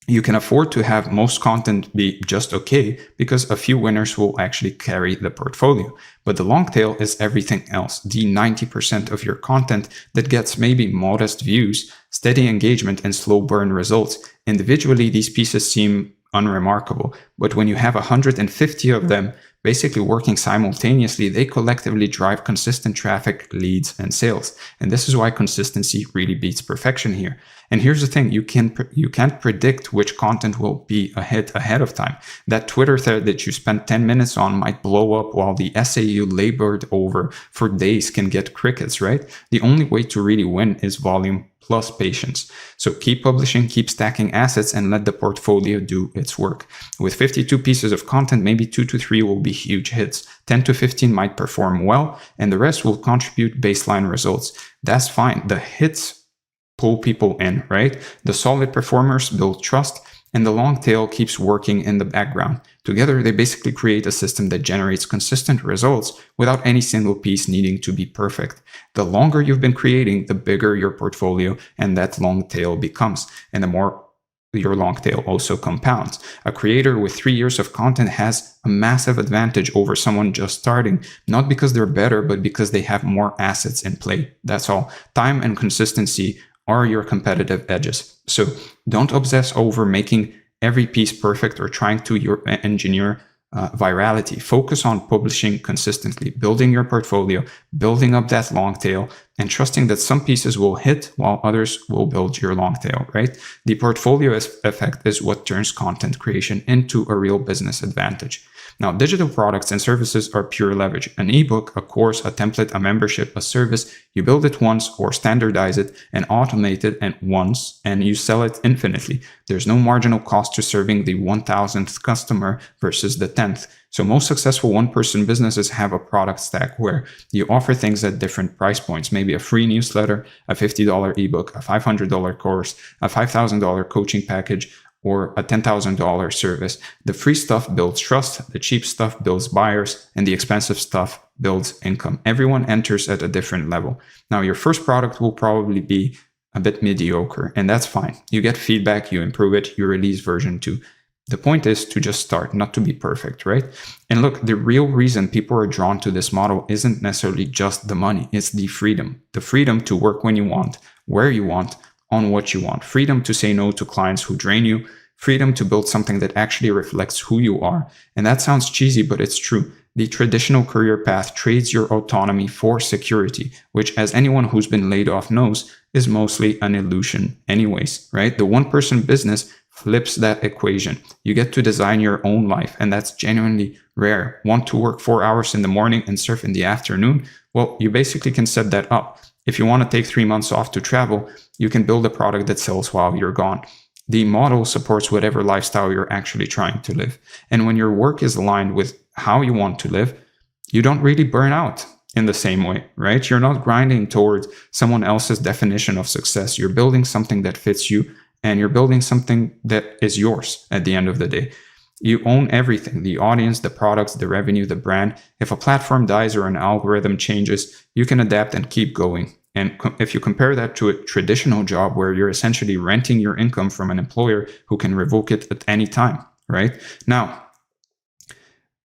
Speaker 1: you can afford to have most content be just okay because a few winners will actually carry the portfolio. But the long tail is everything else, the 90% of your content that gets maybe modest views, steady engagement, and slow burn results. Individually, these pieces seem unremarkable, but when you have 150 of them basically working simultaneously, they collectively drive consistent traffic, leads, and sales. And this is why consistency really beats perfection here. And here's the thing, you can't predict which content will be a hit ahead of time. That Twitter thread that you spent 10 minutes on might blow up, while the essay you labored over for days can get crickets, right? The only way to really win is volume plus patience. So keep publishing, keep stacking assets, and let the portfolio do its work. With 52 pieces of content, maybe 2 to 3 will be huge hits. 10 to 15 might perform well, and the rest will contribute baseline results. That's fine. The hits pull people in, right? The solid performers build trust, and the long tail keeps working in the background. Together, they basically create a system that generates consistent results without any single piece needing to be perfect. The longer you've been creating, the bigger your portfolio and that long tail becomes, and the more your long tail also compounds. A creator with 3 years of content has a massive advantage over someone just starting, not because they're better, but because they have more assets in play. That's all. Time and consistency are your competitive edges. So don't obsess over making every piece perfect or trying to engineer virality. Focus on publishing consistently, building your portfolio, building up that long tail, and trusting that some pieces will hit while others will build your long tail, right? The portfolio effect is what turns content creation into a real business advantage. Now, digital products and services are pure leverage. An ebook, a course, a template, a membership, a service, you build it once or standardize it and automate it once, and you sell it infinitely. There's no marginal cost to serving the 1,000th customer versus the 10th. So most successful one-person businesses have a product stack where you offer things at different price points, maybe a free newsletter, a $50 ebook, a $500 course, a $5,000 coaching package, or a $10,000 service. The free stuff builds trust, the cheap stuff builds buyers, and the expensive stuff builds income. Everyone enters at a different level. Now, your first product will probably be a bit mediocre, and that's fine. You get feedback, you improve it, you release version 2. The point is to just start, not to be perfect, right? And look, the real reason people are drawn to this model isn't necessarily just the money, it's the freedom. The freedom to work when you want, where you want, on what you want. Freedom to say no to clients who drain you. Freedom to build something that actually reflects who you are. And that sounds cheesy, but it's true. The traditional career path trades your autonomy for security, which, as anyone who's been laid off knows, is mostly an illusion anyways, right? The one-person business flips that equation. You get to design your own life, and that's genuinely rare. Want to work 4 hours in the morning and surf in the afternoon? Well, you basically can set that up. If you want to take 3 months off to travel, you can build a product that sells while you're gone. The model supports whatever lifestyle you're actually trying to live. And when your work is aligned with how you want to live, you don't really burn out in the same way, right? You're not grinding towards someone else's definition of success. You're building something that fits you, and you're building something that is yours at the end of the day. You own everything, the audience, the products, the revenue, the brand. If a platform dies or an algorithm changes, you can adapt and keep going. And if you compare that to a traditional job where you're essentially renting your income from an employer who can revoke it at any time, right? Now,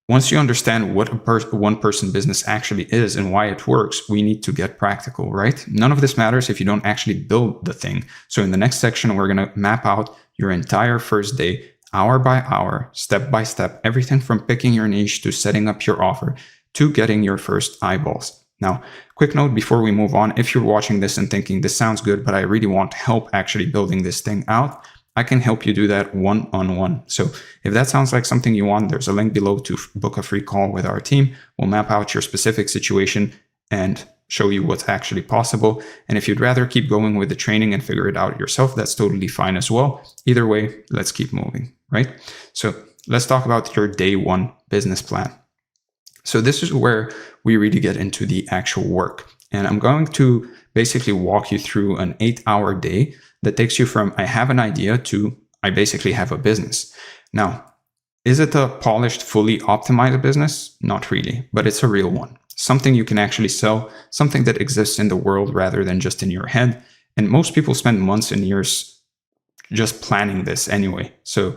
Speaker 1: once you understand what a one-person business actually is and why it works, we need to get practical, right? None of this matters if you don't actually build the thing. So in the next section, we're going to map out your entire first day, hour by hour, step by step, everything from picking your niche to setting up your offer to getting your first eyeballs. Now, quick note before we move on, if you're watching this and thinking this sounds good, but I really want help actually building this thing out, I can help you do that one-on-one. So if that sounds like something you want, there's a link below to book a free call with our team. We'll map out your specific situation and show you what's actually possible. And if you'd rather keep going with the training and figure it out yourself, that's totally fine as well. Either way, let's keep moving, right? So let's talk about your day one business plan. So this is where we really get into the actual work. And I'm going to basically walk you through an 8-hour day that takes you from I have an idea to I basically have a business. Now, is it a polished, fully optimized business? Not really, but it's a real one. Something you can actually sell, something that exists in the world rather than just in your head. And most people spend months and years just planning this anyway. So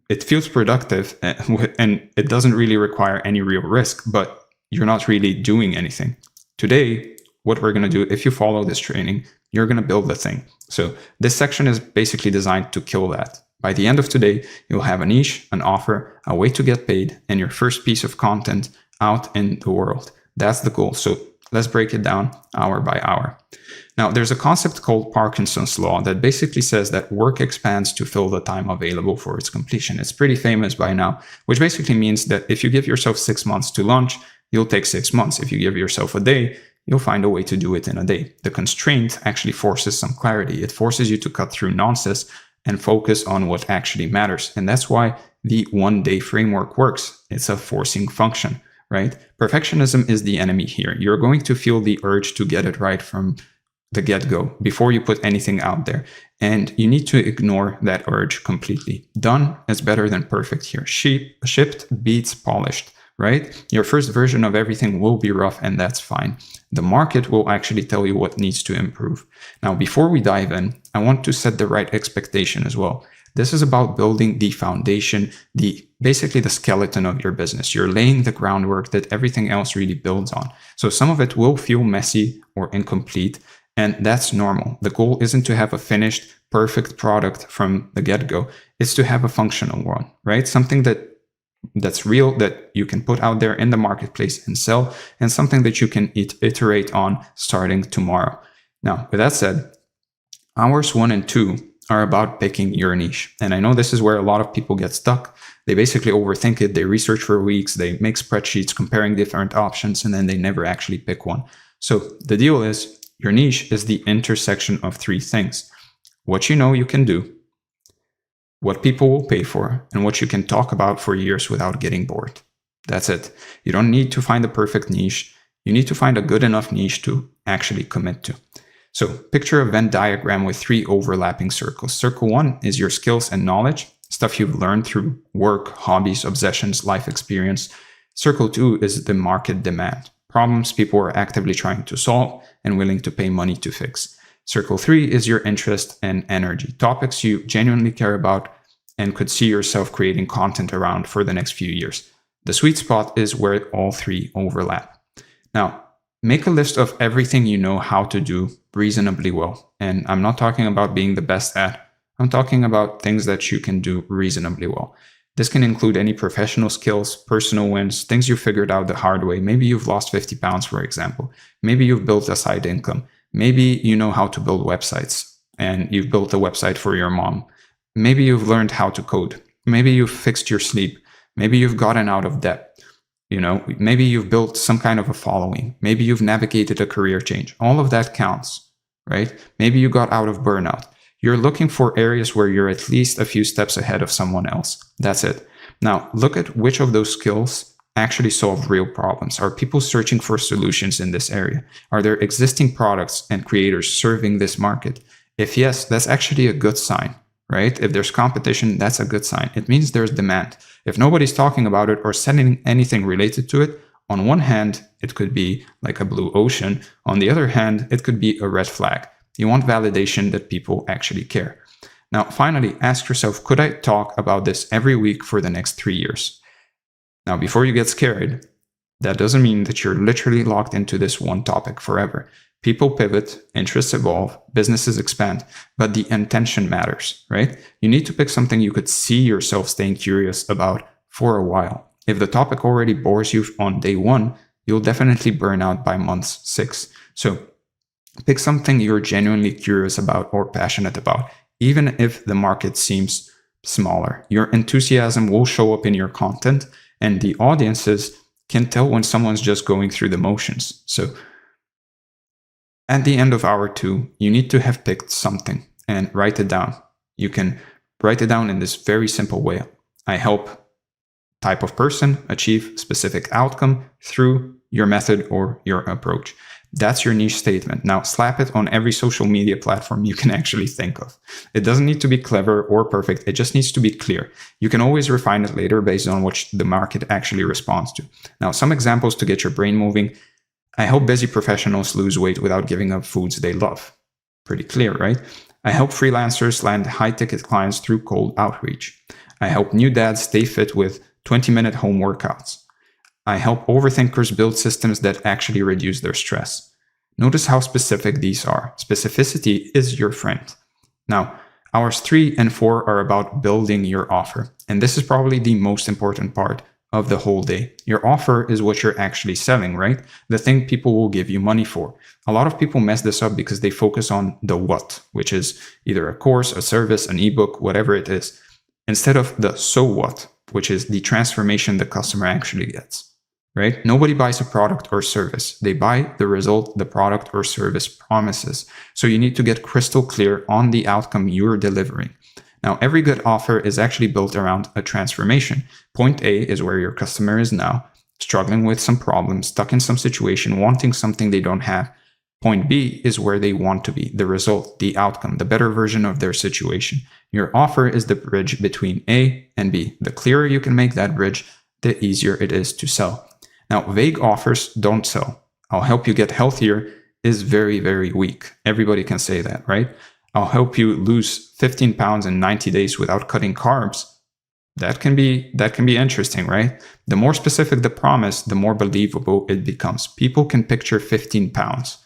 Speaker 1: it feels productive and it doesn't really require any real risk, but you're not really doing anything. Today, what we're going to do, if you follow this training, you're going to build the thing. So this section is basically designed to kill that. By the end of today, you'll have a niche, an offer, a way to get paid, and your first piece of content out in the world. That's the goal. So let's break it down hour by hour. Now, there's a concept called Parkinson's law that basically says that work expands to fill the time available for its completion. It's pretty famous by now, which basically means that if you give yourself 6 months to launch, you'll take 6 months. If you give yourself a day, you'll find a way to do it in a day. The constraint actually forces some clarity. It forces you to cut through nonsense and focus on what actually matters. And that's why the one-day framework works. It's a forcing function, right? Perfectionism is the enemy here. You're going to feel the urge to get it right from the get-go before you put anything out there. And you need to ignore that urge completely. Done is better than perfect here. Shipped beats polished, right? Your first version of everything will be rough, and that's fine. The market will actually tell you what needs to improve. Now, before we dive in, I want to set the right expectation as well. This is about building the foundation, basically the skeleton of your business. You're laying the groundwork that everything else really builds on. So some of it will feel messy or incomplete, and that's normal. The goal isn't to have a finished, perfect product from the get-go. It's to have a functional one, right? Something that's real, that you can put out there in the marketplace and sell, and something that you can iterate on starting tomorrow. Now, with that said, hours 1 and 2 are about picking your niche. And I know this is where a lot of people get stuck. They basically overthink it. They research for weeks. They make spreadsheets comparing different options, and then they never actually pick one. So the deal is, your niche is the intersection of 3 things: what you know you can do, what people will pay for, and what you can talk about for years without getting bored. That's it. You don't need to find the perfect niche. You need to find a good enough niche to actually commit to. So picture a Venn diagram with 3 overlapping circles. Circle 1 is your skills and knowledge, stuff you've learned through work, hobbies, obsessions, life experience. Circle 2 is the market demand, problems people are actively trying to solve and willing to pay money to fix. Circle 3 is your interest and energy, topics you genuinely care about and could see yourself creating content around for the next few years. The sweet spot is where all 3 overlap. Now, make a list of everything you know how to do reasonably well. And I'm not talking about being the best at. I'm talking about things that you can do reasonably well. This can include any professional skills, personal wins, things you figured out the hard way. Maybe you've lost 50 pounds, for example. Maybe you've built a side income. Maybe you know how to build websites and you've built a website for your mom. Maybe you've learned how to code. Maybe you've fixed your sleep. Maybe you've gotten out of debt. Maybe you've built some kind of a following. Maybe you've navigated a career change. All of that counts, right? Maybe you got out of burnout. You're looking for areas where you're at least a few steps ahead of someone else. That's it. Now, look at which of those skills actually solve real problems. Are people searching for solutions in this area? Are there existing products and creators serving this market? If yes, that's actually a good sign, right? If there's competition, that's a good sign. It means there's demand. If nobody's talking about it or selling anything related to it, on one hand, it could be like a blue ocean. On the other hand, it could be a red flag. You want validation that people actually care. Now, finally, ask yourself, could I talk about this every week for the next 3 years? Now, before you get scared, that doesn't mean that you're literally locked into this one topic forever. People pivot, interests evolve, businesses expand, but the intention matters, right? You need to pick something you could see yourself staying curious about for a while. If the topic already bores you on day 1, you'll definitely burn out by month 6. So pick something you're genuinely curious about or passionate about, even if the market seems smaller. Your enthusiasm will show up in your content, and the audiences can tell when someone's just going through the motions. So at the end of hour 2, you need to have picked something and write it down. You can write it down in this very simple way. I help type of person achieve specific outcome through your method or your approach. That's your niche statement. Now slap it on every social media platform you can actually think of. It doesn't need to be clever or perfect. It just needs to be clear. You can always refine it later based on what the market actually responds to. Now, some examples to get your brain moving. I help busy professionals lose weight without giving up foods they love. Pretty clear, right? I help freelancers land high-ticket clients through cold outreach. I help new dads stay fit with 20-minute home workouts. I help overthinkers build systems that actually reduce their stress. Notice how specific these are. Specificity is your friend. Now, hours 3 and 4 are about building your offer. And this is probably the most important part of the whole day. Your offer is what you're actually selling, right? The thing people will give you money for. A lot of people mess this up because they focus on the what, which is either a course, a service, an ebook, whatever it is, instead of the so what, which is the transformation the customer actually gets, right? Nobody buys a product or service. They buy the result the product or service promises. So you need to get crystal clear on the outcome you're delivering. Now, every good offer is actually built around a transformation. Point A is where your customer is now, struggling with some problems, stuck in some situation, wanting something they don't have. Point B is where they want to be, the result, the outcome, the better version of their situation. Your offer is the bridge between A and B. The clearer you can make that bridge, the easier it is to sell. Now, vague offers don't sell. I'll help you get healthier is very, very weak. Everybody can say that, right? I'll help you lose 15 pounds in 90 days without cutting carbs. That can be interesting, right? The more specific the promise, the more believable it becomes. People can picture 15 pounds.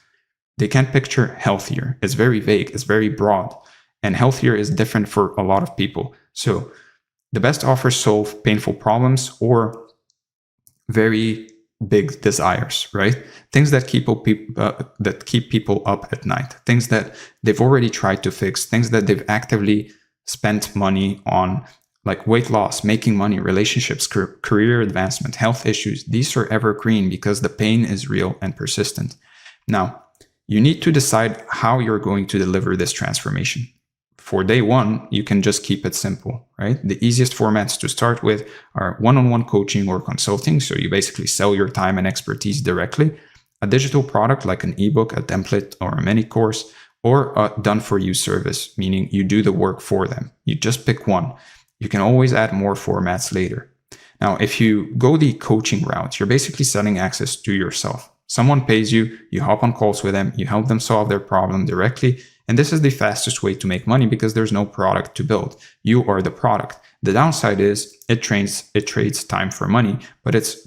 Speaker 1: They can't picture healthier. It's very vague. It's very broad. And healthier is different for a lot of people. So the best offers solve painful problems or very big desires, right? Things that keep people up at night, things that they've already tried to fix, things that they've actively spent money on, like weight loss, making money, relationships, career advancement, health issues. These are evergreen because the pain is real and persistent. Now, you need to decide how you're going to deliver this transformation. For day one, you can just keep it simple, right? The easiest formats to start with are one-on-one coaching or consulting. So you basically sell your time and expertise directly. A digital product like an ebook, a template, or a mini course, or a done-for-you service, meaning you do the work for them. You just pick one. You can always add more formats later. Now, if you go the coaching route, you're basically selling access to yourself. Someone pays you, you hop on calls with them, you help them solve their problem directly. And this is the fastest way to make money because there's no product to build. You are the product. The downside is it trades time for money, but it's a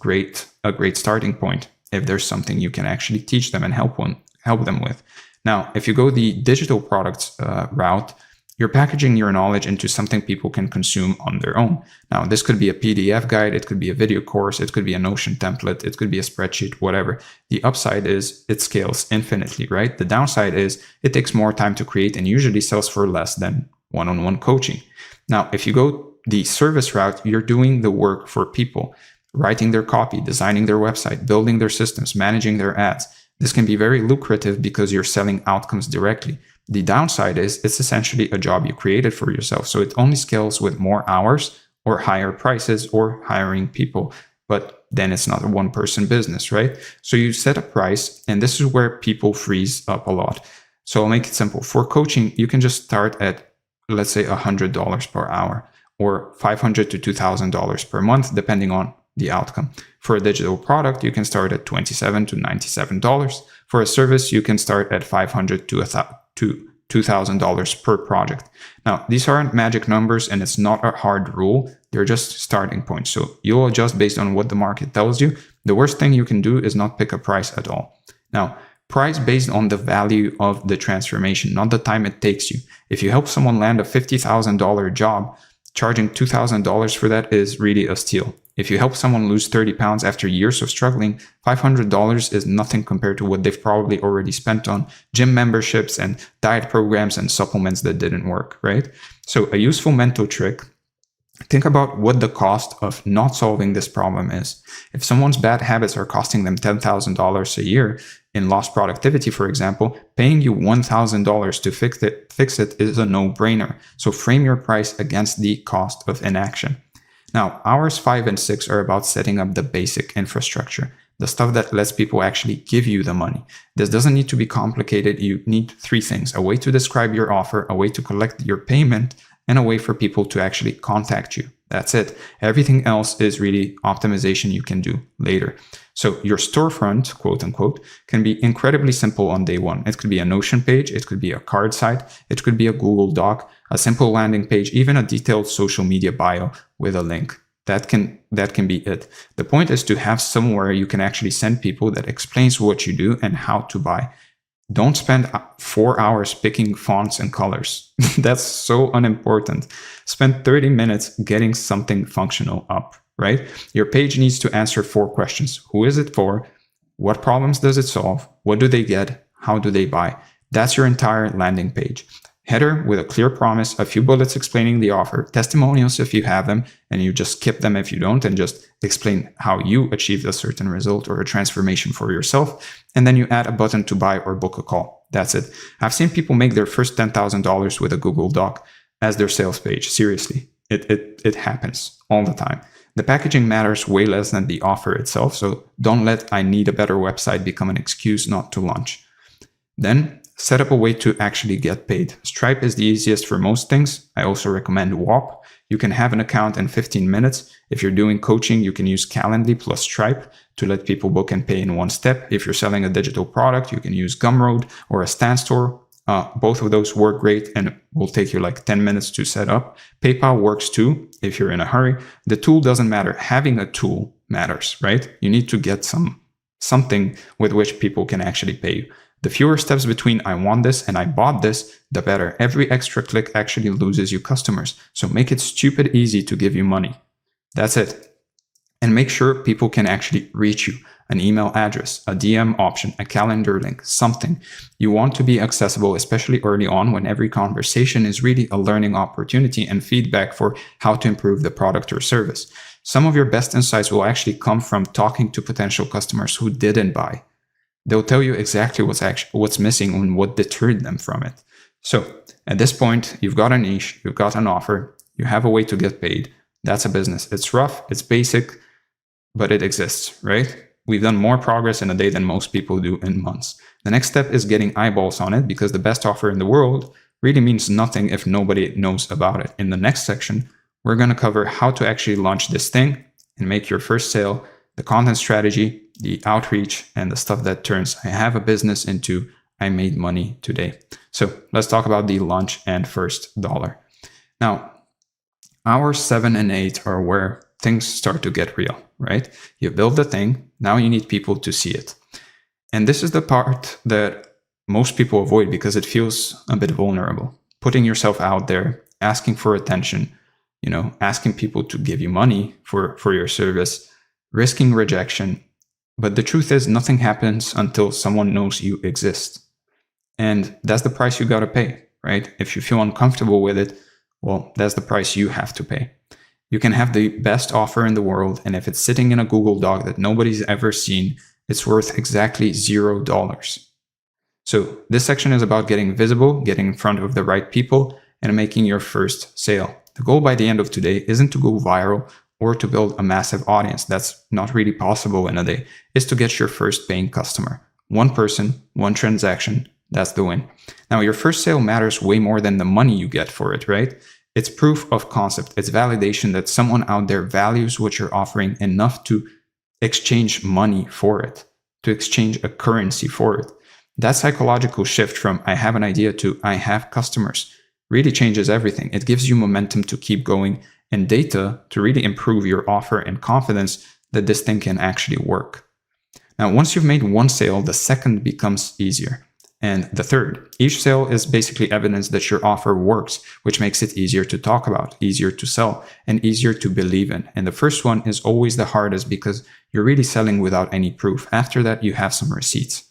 Speaker 1: great starting point if there's something you can actually teach them and help them with. Now, if you go the digital products route, you're packaging your knowledge into something people can consume on their own. Now, this could be a PDF guide, it could be a video course, it could be a Notion template, it could be a spreadsheet, whatever. The upside is it scales infinitely, right? The downside is it takes more time to create and usually sells for less than one-on-one coaching. Now, if you go the service route, you're doing the work for people, writing their copy, designing their website, building their systems, managing their ads. This can be very lucrative because you're selling outcomes directly. The downside is it's essentially a job you created for yourself. So it only scales with more hours or higher prices or hiring people. But then it's not a one-person business, right? So you set a price, and this is where people freeze up a lot. So I'll make it simple. For coaching, you can just start at, let's say, $100 per hour or $500 to $2,000 per month, depending on the outcome. For a digital product, you can start at $27 to $97. For a service, you can start at $500 to $2,000 per project. Now, these aren't magic numbers and it's not a hard rule. They're just starting points. So you'll adjust based on what the market tells you. The worst thing you can do is not pick a price at all. Now, price based on the value of the transformation, not the time it takes you. If you help someone land a $50,000 job, charging $2,000 for that is really a steal. If you help someone lose 30 pounds after years of struggling, $500 is nothing compared to what they've probably already spent on gym memberships and diet programs and supplements that didn't work, right? So a useful mental trick, think about what the cost of not solving this problem is. If someone's bad habits are costing them $10,000 a year in lost productivity, for example, paying you $1,000 to fix it is a no-brainer. So frame your price against the cost of inaction. Now, hours 5 and 6 are about setting up the basic infrastructure, the stuff that lets people actually give you the money. This doesn't need to be complicated. You need 3 things: a way to describe your offer, a way to collect your payment, and a way for people to actually contact you. That's it. Everything else is really optimization you can do later. So your storefront, quote unquote, can be incredibly simple on day one. It could be a Notion page, it could be a card site, it could be a Google Doc, a simple landing page, even a detailed social media bio with a link. That can be it. The point is to have somewhere you can actually send people that explains what you do and how to buy. Don't spend 4 hours picking fonts and colors. That's so unimportant. Spend 30 minutes getting something functional up, right? Your page needs to answer 4 questions. Who is it for? What problems does it solve? What do they get? How do they buy? That's your entire landing page. Header with a clear promise, a few bullets explaining the offer, testimonials if you have them, and you just skip them if you don't, and just explain how you achieved a certain result or a transformation for yourself. And then you add a button to buy or book a call. That's it. I've seen people make their first $10,000 with a Google Doc as their sales page. Seriously, it happens all the time. The packaging matters way less than the offer itself, so don't let "I need a better website" become an excuse not to launch. Then set up a way to actually get paid. Stripe is the easiest for most things. I also recommend WAP. You can have an account in 15 minutes. If you're doing coaching, you can use Calendly plus Stripe to let people book and pay in one step. If you're selling a digital product, you can use Gumroad or a StanStore. Both of those work great and will take you like 10 minutes to set up. PayPal works too if you're in a hurry. The tool doesn't matter. Having a tool matters, right? You need to get something with which people can actually pay you. The fewer steps between "I want this" and "I bought this," the better. Every extra click actually loses you customers. So make it stupid easy to give you money. That's it. And make sure people can actually reach you. An email address, a DM option, a calendar link, something. You want to be accessible, especially early on when every conversation is really a learning opportunity and feedback for how to improve the product or service. Some of your best insights will actually come from talking to potential customers who didn't buy. They'll tell you exactly what's missing and what deterred them from it. So at this point, you've got a niche, you've got an offer, you have a way to get paid. That's a business. It's rough, it's basic, but it exists, right? We've done more progress in a day than most people do in months. The next step is getting eyeballs on it, because the best offer in the world really means nothing if nobody knows about it. In the next section, we're going to cover how to actually launch this thing and make your first sale, the content strategy, the outreach, and the stuff that turns "I have a business" into "I made money today." So let's talk about the launch and first dollar. Now, hours 7 and 8 are where things start to get real, right? You build the thing, now you need people to see it. And this is the part that most people avoid because it feels a bit vulnerable. Putting yourself out there, asking for attention, asking people to give you money for your service, risking rejection. But the truth is, nothing happens until someone knows you exist. And that's the price you got to pay, right? If you feel uncomfortable with it, well, that's the price you have to pay. You can have the best offer in the world, and if it's sitting in a Google Doc that nobody's ever seen, it's worth exactly $0. So this section is about getting visible, getting in front of the right people, and making your first sale. The goal by the end of today isn't to go viral or to build a massive audience. That's not really possible in a day. It's to get your first paying customer. One person, one transaction, that's the win. Now, your first sale matters way more than the money you get for it, right? It's proof of concept. It's validation that someone out there values what you're offering enough to exchange money for it, to exchange a currency for it. That psychological shift from "I have an idea" to "I have customers" really changes everything. It gives you momentum to keep going and data to really improve your offer and confidence that this thing can actually work. Now, once you've made one sale, the second becomes easier. And the third. Each sale is basically evidence that your offer works, which makes it easier to talk about, easier to sell, and easier to believe in. And the first one is always the hardest because you're really selling without any proof. After that, you have some receipts.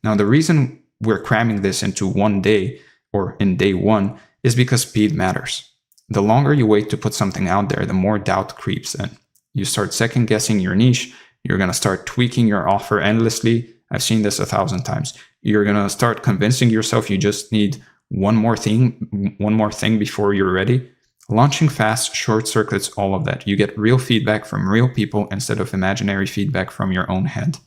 Speaker 1: Now, the reason we're cramming this into one day or in day one is because speed matters. The longer you wait to put something out there, the more doubt creeps in. You start second guessing your niche. You're going to start tweaking your offer endlessly. I've seen this 1,000 times. You're going to start convincing yourself you just need one more thing before you're ready. Launching fast short circuits all of that. You get real feedback from real people instead of imaginary feedback from your own head.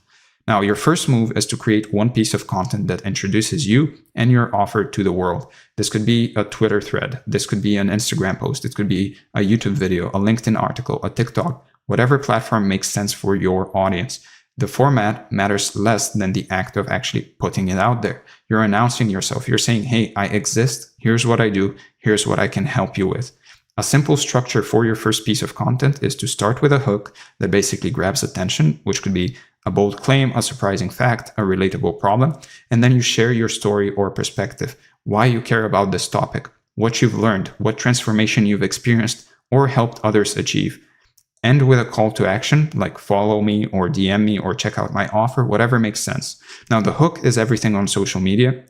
Speaker 1: Now, your first move is to create one piece of content that introduces you and your offer to the world. This could be a Twitter thread. This could be an Instagram post. It could be a YouTube video, a LinkedIn article, a TikTok, whatever platform makes sense for your audience. The format matters less than the act of actually putting it out there. You're announcing yourself. You're saying, hey, I exist. Here's what I do. Here's what I can help you with. A simple structure for your first piece of content is to start with a hook that basically grabs attention, which could be a bold claim, a surprising fact, a relatable problem, and then you share your story or perspective, why you care about this topic, what you've learned, what transformation you've experienced or helped others achieve. End with a call to action like follow me or DM me or check out my offer, whatever makes sense. Now, the hook is everything on social media,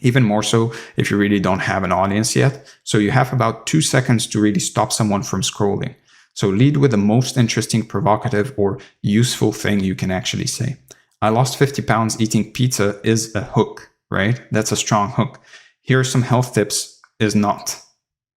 Speaker 1: even more so if you really don't have an audience yet. So you have about 2 seconds to really stop someone from scrolling. So lead with the most interesting, provocative, or useful thing you can actually say. I lost 50 pounds eating pizza is a hook, right? That's a strong hook. Here are some health tips is not.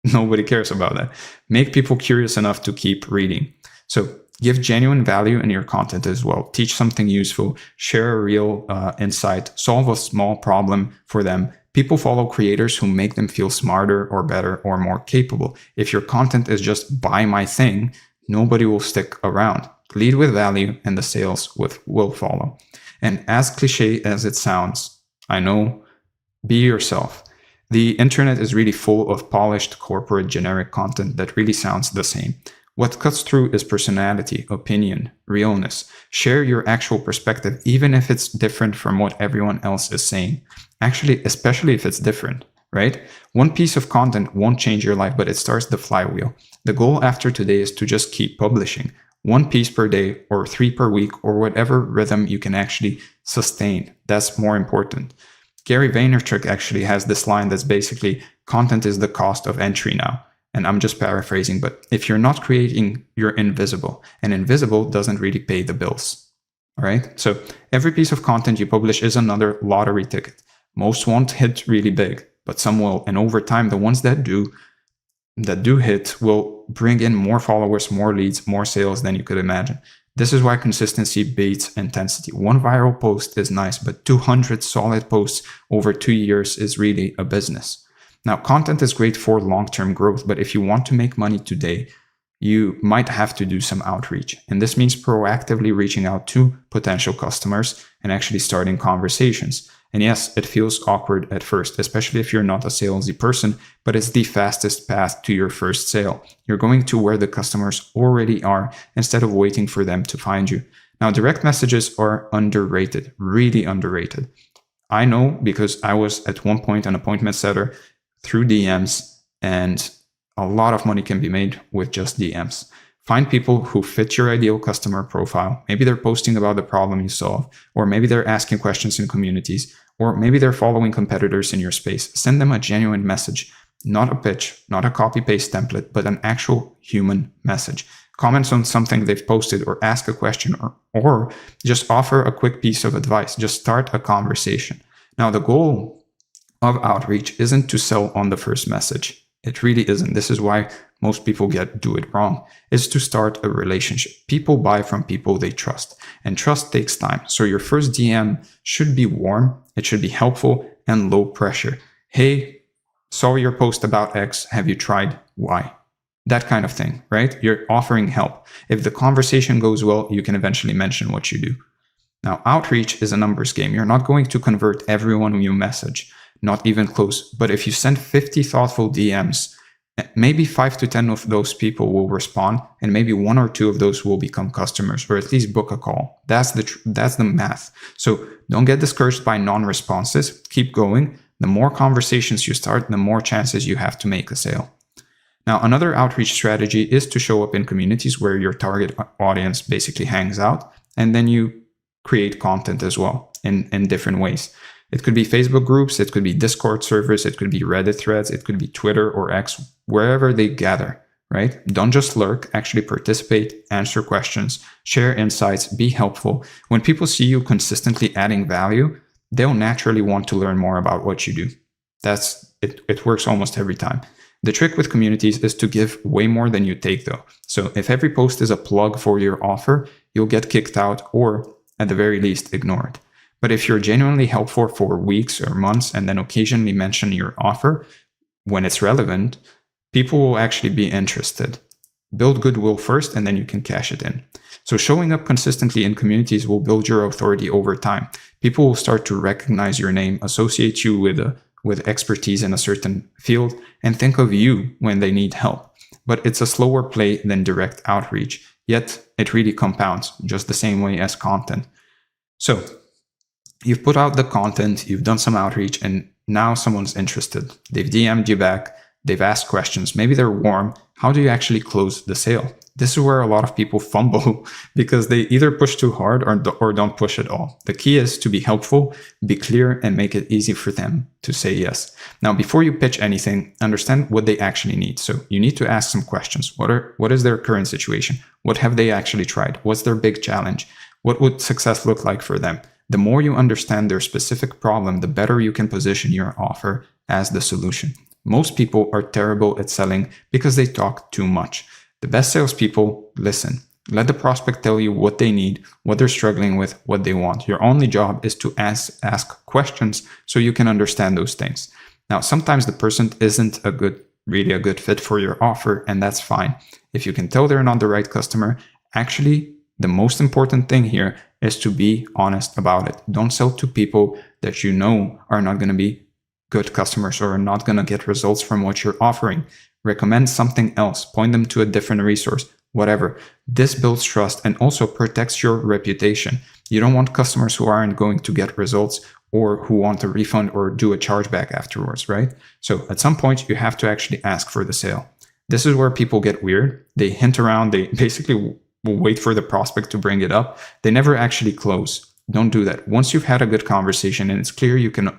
Speaker 1: Nobody cares about that. Make people curious enough to keep reading. So give genuine value in your content as well. Teach something useful, share a real insight, solve a small problem for them. People follow creators who make them feel smarter or better or more capable. If your content is just buy my thing, nobody will stick around. Lead with value and the sales will follow. And as cliche as it sounds, I know, be yourself. The internet is really full of polished corporate generic content that really sounds the same. What cuts through is personality, opinion, realness. Share your actual perspective, even if it's different from what everyone else is saying. Actually, especially if it's different, right? One piece of content won't change your life, but it starts the flywheel. The goal after today is to just keep publishing. 1 piece per day or 3 per week or whatever rhythm you can actually sustain. That's more important. Gary Vaynerchuk actually has this line that's basically content is the cost of entry now. And I'm just paraphrasing, but if you're not creating, you're invisible. And invisible doesn't really pay the bills. All right. So every piece of content you publish is another lottery ticket. Most won't hit really big, but some will. And over time, the ones that do hit will bring in more followers, more leads, more sales than you could imagine. This is why consistency beats intensity. 1 viral post is nice, but 200 solid posts over 2 years is really a business. Now, content is great for long-term growth, but if you want to make money today, you might have to do some outreach. And this means proactively reaching out to potential customers and actually starting conversations. And yes, it feels awkward at first, especially if you're not a salesy person, but it's the fastest path to your first sale. You're going to where the customers already are instead of waiting for them to find you. Now, direct messages are underrated, really underrated. I know because I was at one point an appointment setter through DMs, and a lot of money can be made with just DMs. Find people who fit your ideal customer profile. Maybe they're posting about the problem you solve, or maybe they're asking questions in communities, or maybe they're following competitors in your space. Send them a genuine message, not a pitch, not a copy-paste template, but an actual human message. Comments on something they've posted or ask a question or just offer a quick piece of advice. Just start a conversation. Now, the goal of outreach isn't to sell on the first message. It really isn't. This is why most people do it wrong. It's to start a relationship. People buy from people they trust, and trust takes time. So your first DM should be warm, it should be helpful and low pressure. Hey, saw your post about X, have you tried Y? That kind of thing, right? You're offering help. If the conversation goes well, you can eventually mention what you do. Now, outreach is a numbers game. You're not going to convert everyone you message. Not even close. But if you send 50 thoughtful DMs, maybe 5 to 10 of those people will respond, and maybe 1 or 2 of those will become customers, or at least book a call. That's the math. So don't get discouraged by non-responses. Keep going. The more conversations you start, the more chances you have to make a sale. Now, another outreach strategy is to show up in communities where your target audience basically hangs out, and then you create content as well in different ways. It could be Facebook groups, it could be Discord servers, it could be Reddit threads, it could be Twitter or X, wherever they gather, right? Don't just lurk, actually participate, answer questions, share insights, be helpful. When people see you consistently adding value, they'll naturally want to learn more about what you do. It works almost every time. The trick with communities is to give way more than you take though. So if every post is a plug for your offer, you'll get kicked out or at the very least, ignore it. But if you're genuinely helpful for weeks or months and then occasionally mention your offer when it's relevant, people will actually be interested. Build goodwill first, and then you can cash it in. So showing up consistently in communities will build your authority over time. People will start to recognize your name, associate you with expertise in a certain field, and think of you when they need help. But it's a slower play than direct outreach, yet it really compounds just the same way as content. So you've put out the content, you've done some outreach, and now someone's interested. They've DM'd you back, they've asked questions, maybe they're warm. How do you actually close the sale? This is where a lot of people fumble because they either push too hard or don't push at all. The key is to be helpful, be clear, and make it easy for them to say yes. Now, before you pitch anything, understand what they actually need. So you need to ask some questions. What is their current situation? What have they actually tried? What's their big challenge? What would success look like for them? The more you understand their specific problem, the better you can position your offer as the solution. Most people are terrible at selling because they talk too much. The best salespeople listen. Let the prospect tell you what they need, what they're struggling with, what they want. Your only job is to ask questions so you can understand those things. Now, sometimes the person isn't really a good fit for your offer, and that's fine. If you can tell they're not the right customer, actually, the most important thing here is to be honest about it. Don't sell to people that you know are not going to be good customers or are not going to get results from what you're offering. Recommend something else, point them to a different resource, whatever. This builds trust and also protects your reputation. You don't want customers who aren't going to get results or who want a refund or do a chargeback afterwards, right? So at some point, you have to actually ask for the sale. This is where people get weird. They hint around, they basically will wait for the prospect to bring it up. They never actually close. Don't do that. Once you've had a good conversation and it's clear you can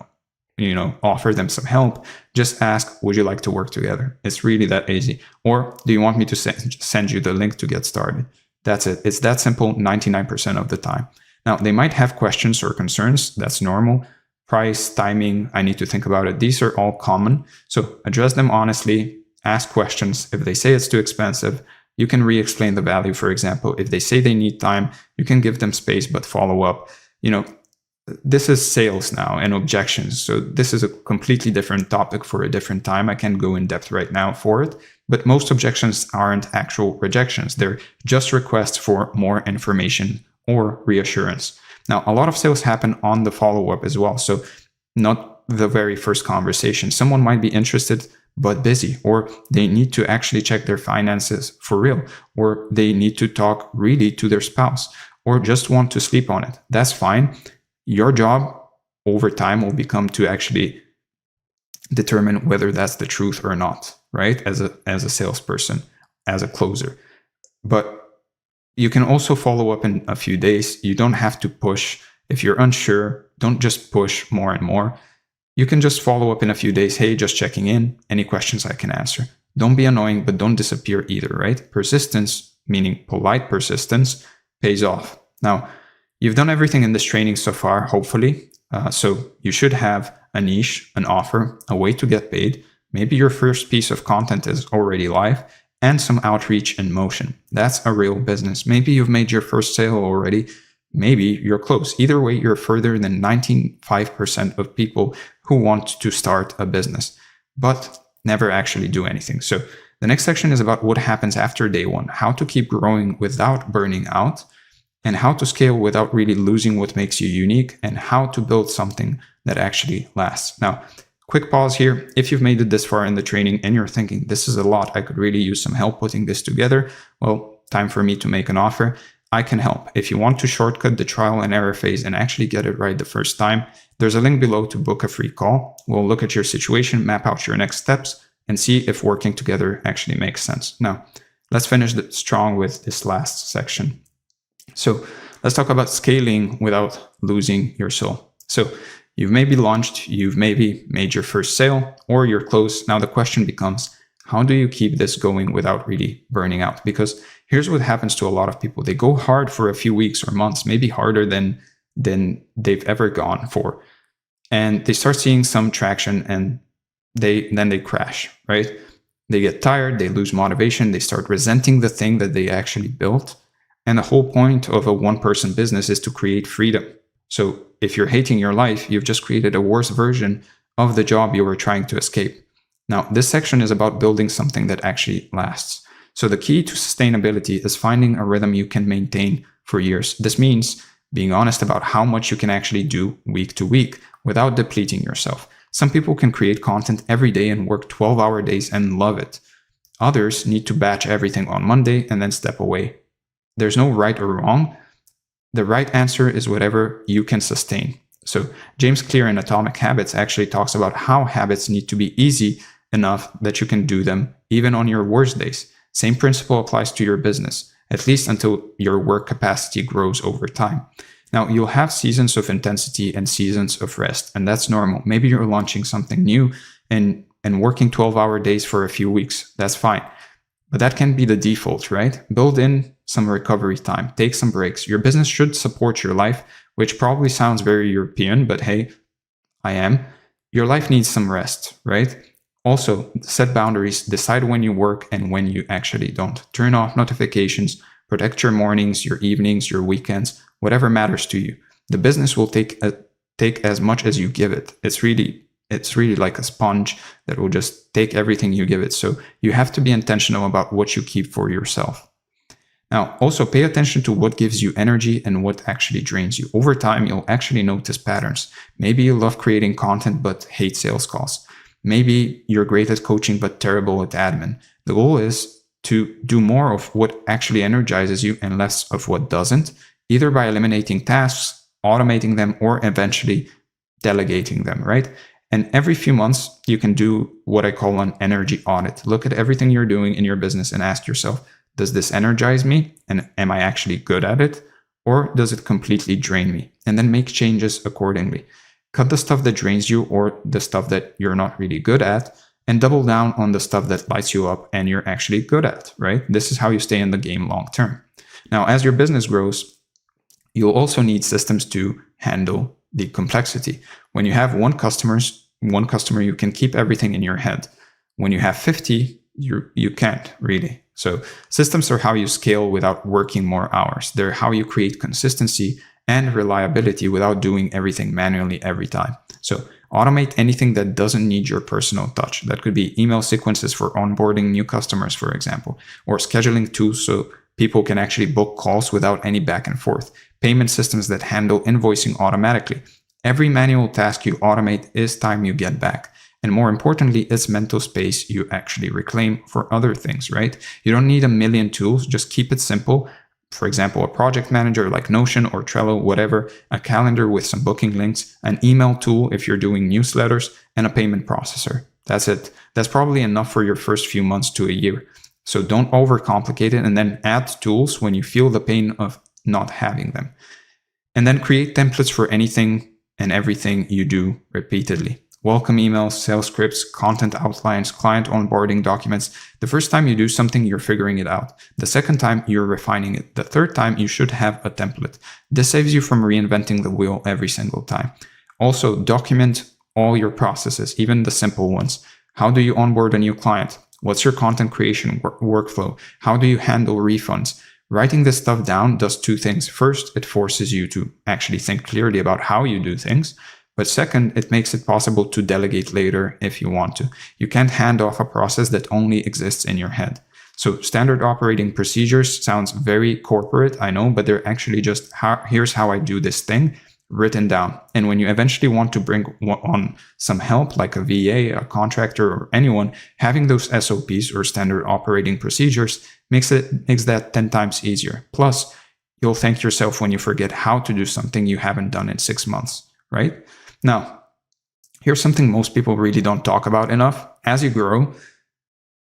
Speaker 1: offer them some help, just ask, would you like to work together? It's really that easy. Or do you want me to send you the link to get started? That's it. It's that simple 99% of the time. Now, they might have questions or concerns. That's normal. Price, timing, I need to think about it. These are all common. So address them honestly, ask questions. If they say it's too expensive, you can re-explain the value, for example. If they say they need time, you can give them space, but follow up. This is sales now and objections. So this is a completely different topic for a different time. I can't go in depth right now for it, but most objections aren't actual rejections. They're just requests for more information or reassurance. Now, a lot of sales happen on the follow-up as well. So not the very first conversation. Someone might be interested but busy, or they need to actually check their finances for real, or they need to talk really to their spouse, or just want to sleep on it. That's fine. Your job over time will become to actually determine whether that's the truth or not, right? As a salesperson, as a closer. But you can also follow up in a few days. You don't have to push. If you're unsure, don't just push more and more. You can just follow up in a few days. Hey, just checking in. Any questions I can answer. Don't be annoying, but don't disappear either, right? Persistence, meaning polite persistence, pays off. Now, you've done everything in this training so far, hopefully. So you should have a niche, an offer, a way to get paid. Maybe your first piece of content is already live and some outreach in motion. That's a real business. Maybe you've made your first sale already. Maybe you're close. Either way, you're further than 95% of people who want to start a business, but never actually do anything. So the next section is about what happens after day one, how to keep growing without burning out, and how to scale without really losing what makes you unique, and how to build something that actually lasts. Now, quick pause here. If you've made it this far in the training and you're thinking, this is a lot, I could really use some help putting this together, well, time for me to make an offer. I can help. If you want to shortcut the trial and error phase and actually get it right the first time, there's a link below to book a free call. We'll look at your situation, map out your next steps, and see if working together actually makes sense. Now, let's finish strong with this last section. So let's talk about scaling without losing your soul. So you've maybe launched, you've maybe made your first sale, or you're close. Now the question becomes, how do you keep this going without really burning out? Because here's what happens to a lot of people. They go hard for a few weeks or months, maybe harder than they've ever gone for. And they start seeing some traction and then they crash, right? They get tired, they lose motivation, they start resenting the thing that they actually built. And the whole point of a one-person business is to create freedom. So if you're hating your life, you've just created a worse version of the job you were trying to escape. Now, this section is about building something that actually lasts. So the key to sustainability is finding a rhythm you can maintain for years. This means being honest about how much you can actually do week to week without depleting yourself. Some people can create content every day and work 12-hour days and love it. Others need to batch everything on Monday and then step away. There's no right or wrong. The right answer is whatever you can sustain. So James Clear in Atomic Habits actually talks about how habits need to be easy enough that you can do them even on your worst days. Same principle applies to your business, at least until your work capacity grows over time. Now, you'll have seasons of intensity and seasons of rest, and that's normal. Maybe you're launching something new and working 12-hour days for a few weeks. That's fine. But that can be the default, right? Build in some recovery time. Take some breaks. Your business should support your life, which probably sounds very European, but hey, I am. Your life needs some rest, right? Also, set boundaries. Decide when you work and when you actually don't. Turn off notifications. Protect your mornings, your evenings, your weekends, whatever matters to you. The business will take as much as you give it. It's really like a sponge that will just take everything you give it. So you have to be intentional about what you keep for yourself. Now, also pay attention to what gives you energy and what actually drains you. Over time, you'll actually notice patterns. Maybe you love creating content but hate sales calls. Maybe you're great at coaching but terrible at admin. The goal is to do more of what actually energizes you and less of what doesn't, either by eliminating tasks, automating them, or eventually delegating them, right? And every few months, you can do what I call an energy audit. Look at everything you're doing in your business and ask yourself, does this energize me? And am I actually good at it? Or does it completely drain me? And then make changes accordingly. Cut the stuff that drains you or the stuff that you're not really good at, and double down on the stuff that lights you up and you're actually good at, right? This is how you stay in the game long term. Now, as your business grows, you'll also need systems to handle the complexity. When you have one customer, you can keep everything in your head. When you have 50, you can't really. So systems are how you scale without working more hours. They're how you create consistency and reliability without doing everything manually every time. So automate anything that doesn't need your personal touch. That could be email sequences for onboarding new customers, for example, or scheduling tools so people can actually book calls without any back and forth. Payment systems that handle invoicing automatically. Every manual task you automate is time you get back. And more importantly, it's mental space you actually reclaim for other things, right? You don't need a million tools, just keep it simple. For example, a project manager like Notion or Trello, whatever, a calendar with some booking links, an email tool if you're doing newsletters, and a payment processor. That's it. That's probably enough for your first few months to a year. So don't overcomplicate it and then add tools when you feel the pain of not having them. And then create templates for anything and everything you do repeatedly. Welcome emails, sales scripts, content outlines, client onboarding documents. The first time you do something, you're figuring it out. The second time, you're refining it. The third time, you should have a template. This saves you from reinventing the wheel every single time. Also, document all your processes, even the simple ones. How do you onboard a new client? What's your content creation workflow? How do you handle refunds? Writing this stuff down does two things. First, it forces you to actually think clearly about how you do things. But second, it makes it possible to delegate later if you want to. You can't hand off a process that only exists in your head. So standard operating procedures sounds very corporate, I know, but they're actually just here's how I do this thing written down. And when you eventually want to bring on some help, like a VA, a contractor, or anyone, having those SOPs or standard operating procedures makes that 10 times easier. Plus, you'll thank yourself when you forget how to do something you haven't done in 6 months, right? Now, here's something most people really don't talk about enough. As you grow,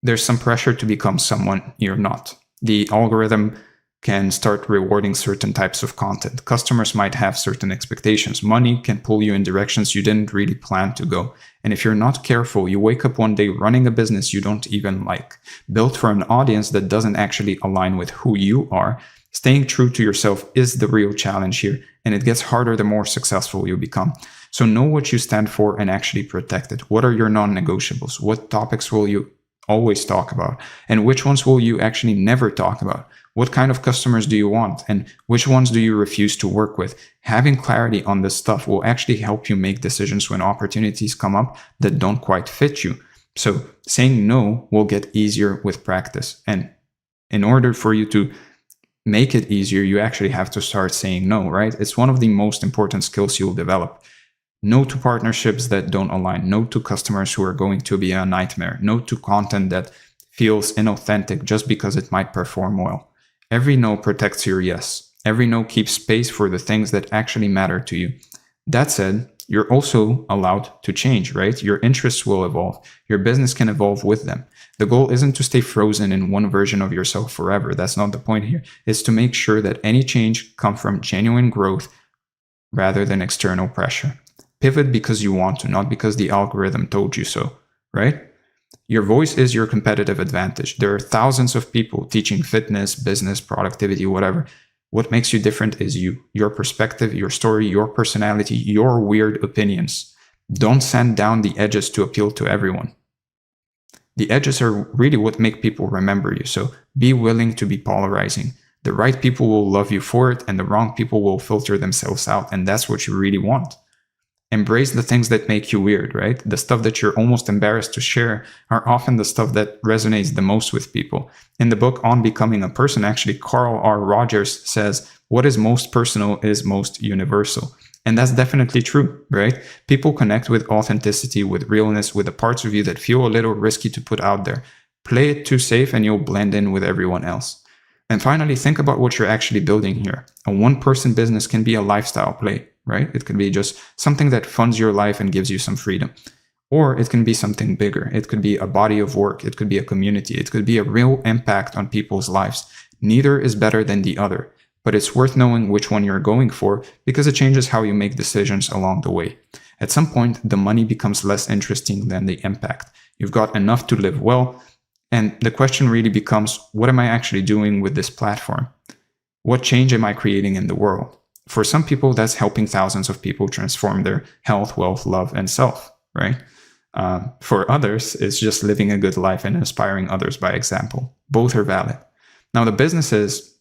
Speaker 1: there's some pressure to become someone you're not. The algorithm can start rewarding certain types of content. Customers might have certain expectations. Money can pull you in directions you didn't really plan to go. And if you're not careful, you wake up one day running a business you don't even like, built for an audience that doesn't actually align with who you are. Staying true to yourself is the real challenge here, and it gets harder the more successful you become. So know what you stand for and actually protect it. What are your non-negotiables? What topics will you always talk about? And which ones will you actually never talk about? What kind of customers do you want? And which ones do you refuse to work with? Having clarity on this stuff will actually help you make decisions when opportunities come up that don't quite fit you. So saying no will get easier with practice. And in order for you to make it easier, you actually have to start saying no, right? It's one of the most important skills you'll develop. No to partnerships that don't align. No to customers who are going to be a nightmare. No to content that feels inauthentic just because it might perform well. Every no protects your yes. Every no keeps space for the things that actually matter to you. That said, you're also allowed to change, right? Your interests will evolve. Your business can evolve with them. The goal isn't to stay frozen in one version of yourself forever. That's not the point here. It's to make sure that any change comes from genuine growth rather than external pressure. Pivot because you want to, not because the algorithm told you so, right? Your voice is your competitive advantage. There are thousands of people teaching fitness, business, productivity, whatever. What makes you different is you, your perspective, your story, your personality, your weird opinions. Don't sand down the edges to appeal to everyone. The edges are really what make people remember you. So be willing to be polarizing. The right people will love you for it, and the wrong people will filter themselves out. And that's what you really want. Embrace the things that make you weird, right? The stuff that you're almost embarrassed to share are often the stuff that resonates the most with people. In the book On Becoming a Person, actually, Carl R. Rogers says, what is most personal is most universal. And that's definitely true, right? People connect with authenticity, with realness, with the parts of you that feel a little risky to put out there. Play it too safe and you'll blend in with everyone else. And finally, think about what you're actually building here. A one-person business can be a lifestyle play, right? It could be just something that funds your life and gives you some freedom. Or it can be something bigger. It could be a body of work. It could be a community. It could be a real impact on people's lives. Neither is better than the other, but it's worth knowing which one you're going for because it changes how you make decisions along the way. At some point, the money becomes less interesting than the impact. You've got enough to live well, and the question really becomes, what am I actually doing with this platform? What change am I creating in the world? For some people, that's helping thousands of people transform their health, wealth, love, and self, right? For others, it's just living a good life and inspiring others by example. Both are valid. Now, the businesses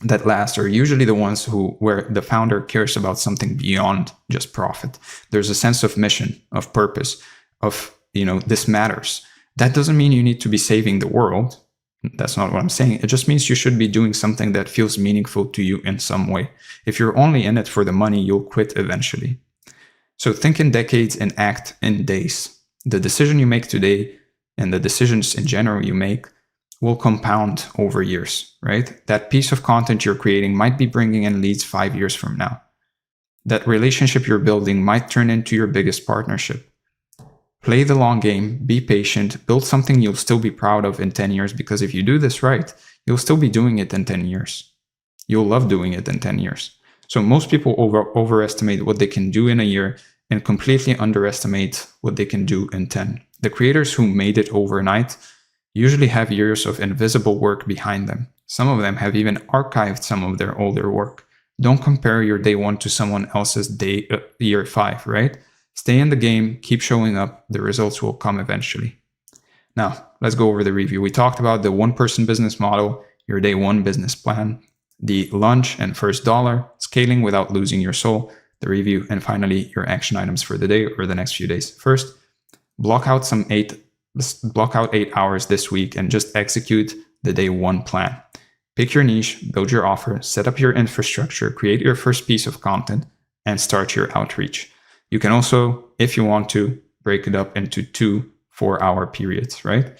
Speaker 1: that last are usually the ones where the founder cares about something beyond just profit. There's a sense of mission, of purpose, of, this matters. That doesn't mean you need to be saving the world. That's not what I'm saying. It just means you should be doing something that feels meaningful to you in some way. If you're only in it for the money, you'll quit eventually. So think in decades and act in days. The decision you make today and the decisions in general you make will compound over years, right? That piece of content you're creating might be bringing in leads 5 years from now. That relationship you're building might turn into your biggest partnership. Play the long game, be patient, build something you'll still be proud of in 10 years, because if you do this right, you'll still be doing it in 10 years. You'll love doing it in 10 years. So most people overestimate what they can do in a year and completely underestimate what they can do in 10. The creators who made it overnight usually have years of invisible work behind them. Some of them have even archived some of their older work. Don't compare your day one to someone else's year 5, right? Stay in the game, keep showing up, the results will come eventually. Now, let's go over the review. We talked about the one-person business model, your day one business plan, the lunch and first dollar, scaling without losing your soul, the review, and finally, your action items for the day or the next few days. First, block out 8 hours this week and just execute the day one plan. Pick your niche, build your offer, set up your infrastructure, create your first piece of content, and start your outreach. You can also, if you want to, break it up into 2 4-hour periods, right?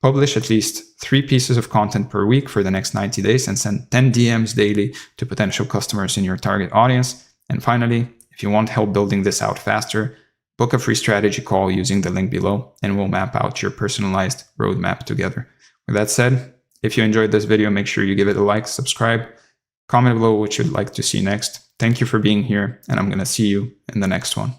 Speaker 1: Publish at least 3 pieces of content per week for the next 90 days and send 10 DMs daily to potential customers in your target audience. And finally, if you want help building this out faster, book a free strategy call using the link below and we'll map out your personalized roadmap together. With that said, if you enjoyed this video, make sure you give it a like, subscribe, comment below what you'd like to see next. Thank you for being here, and I'm going to see you in the next one.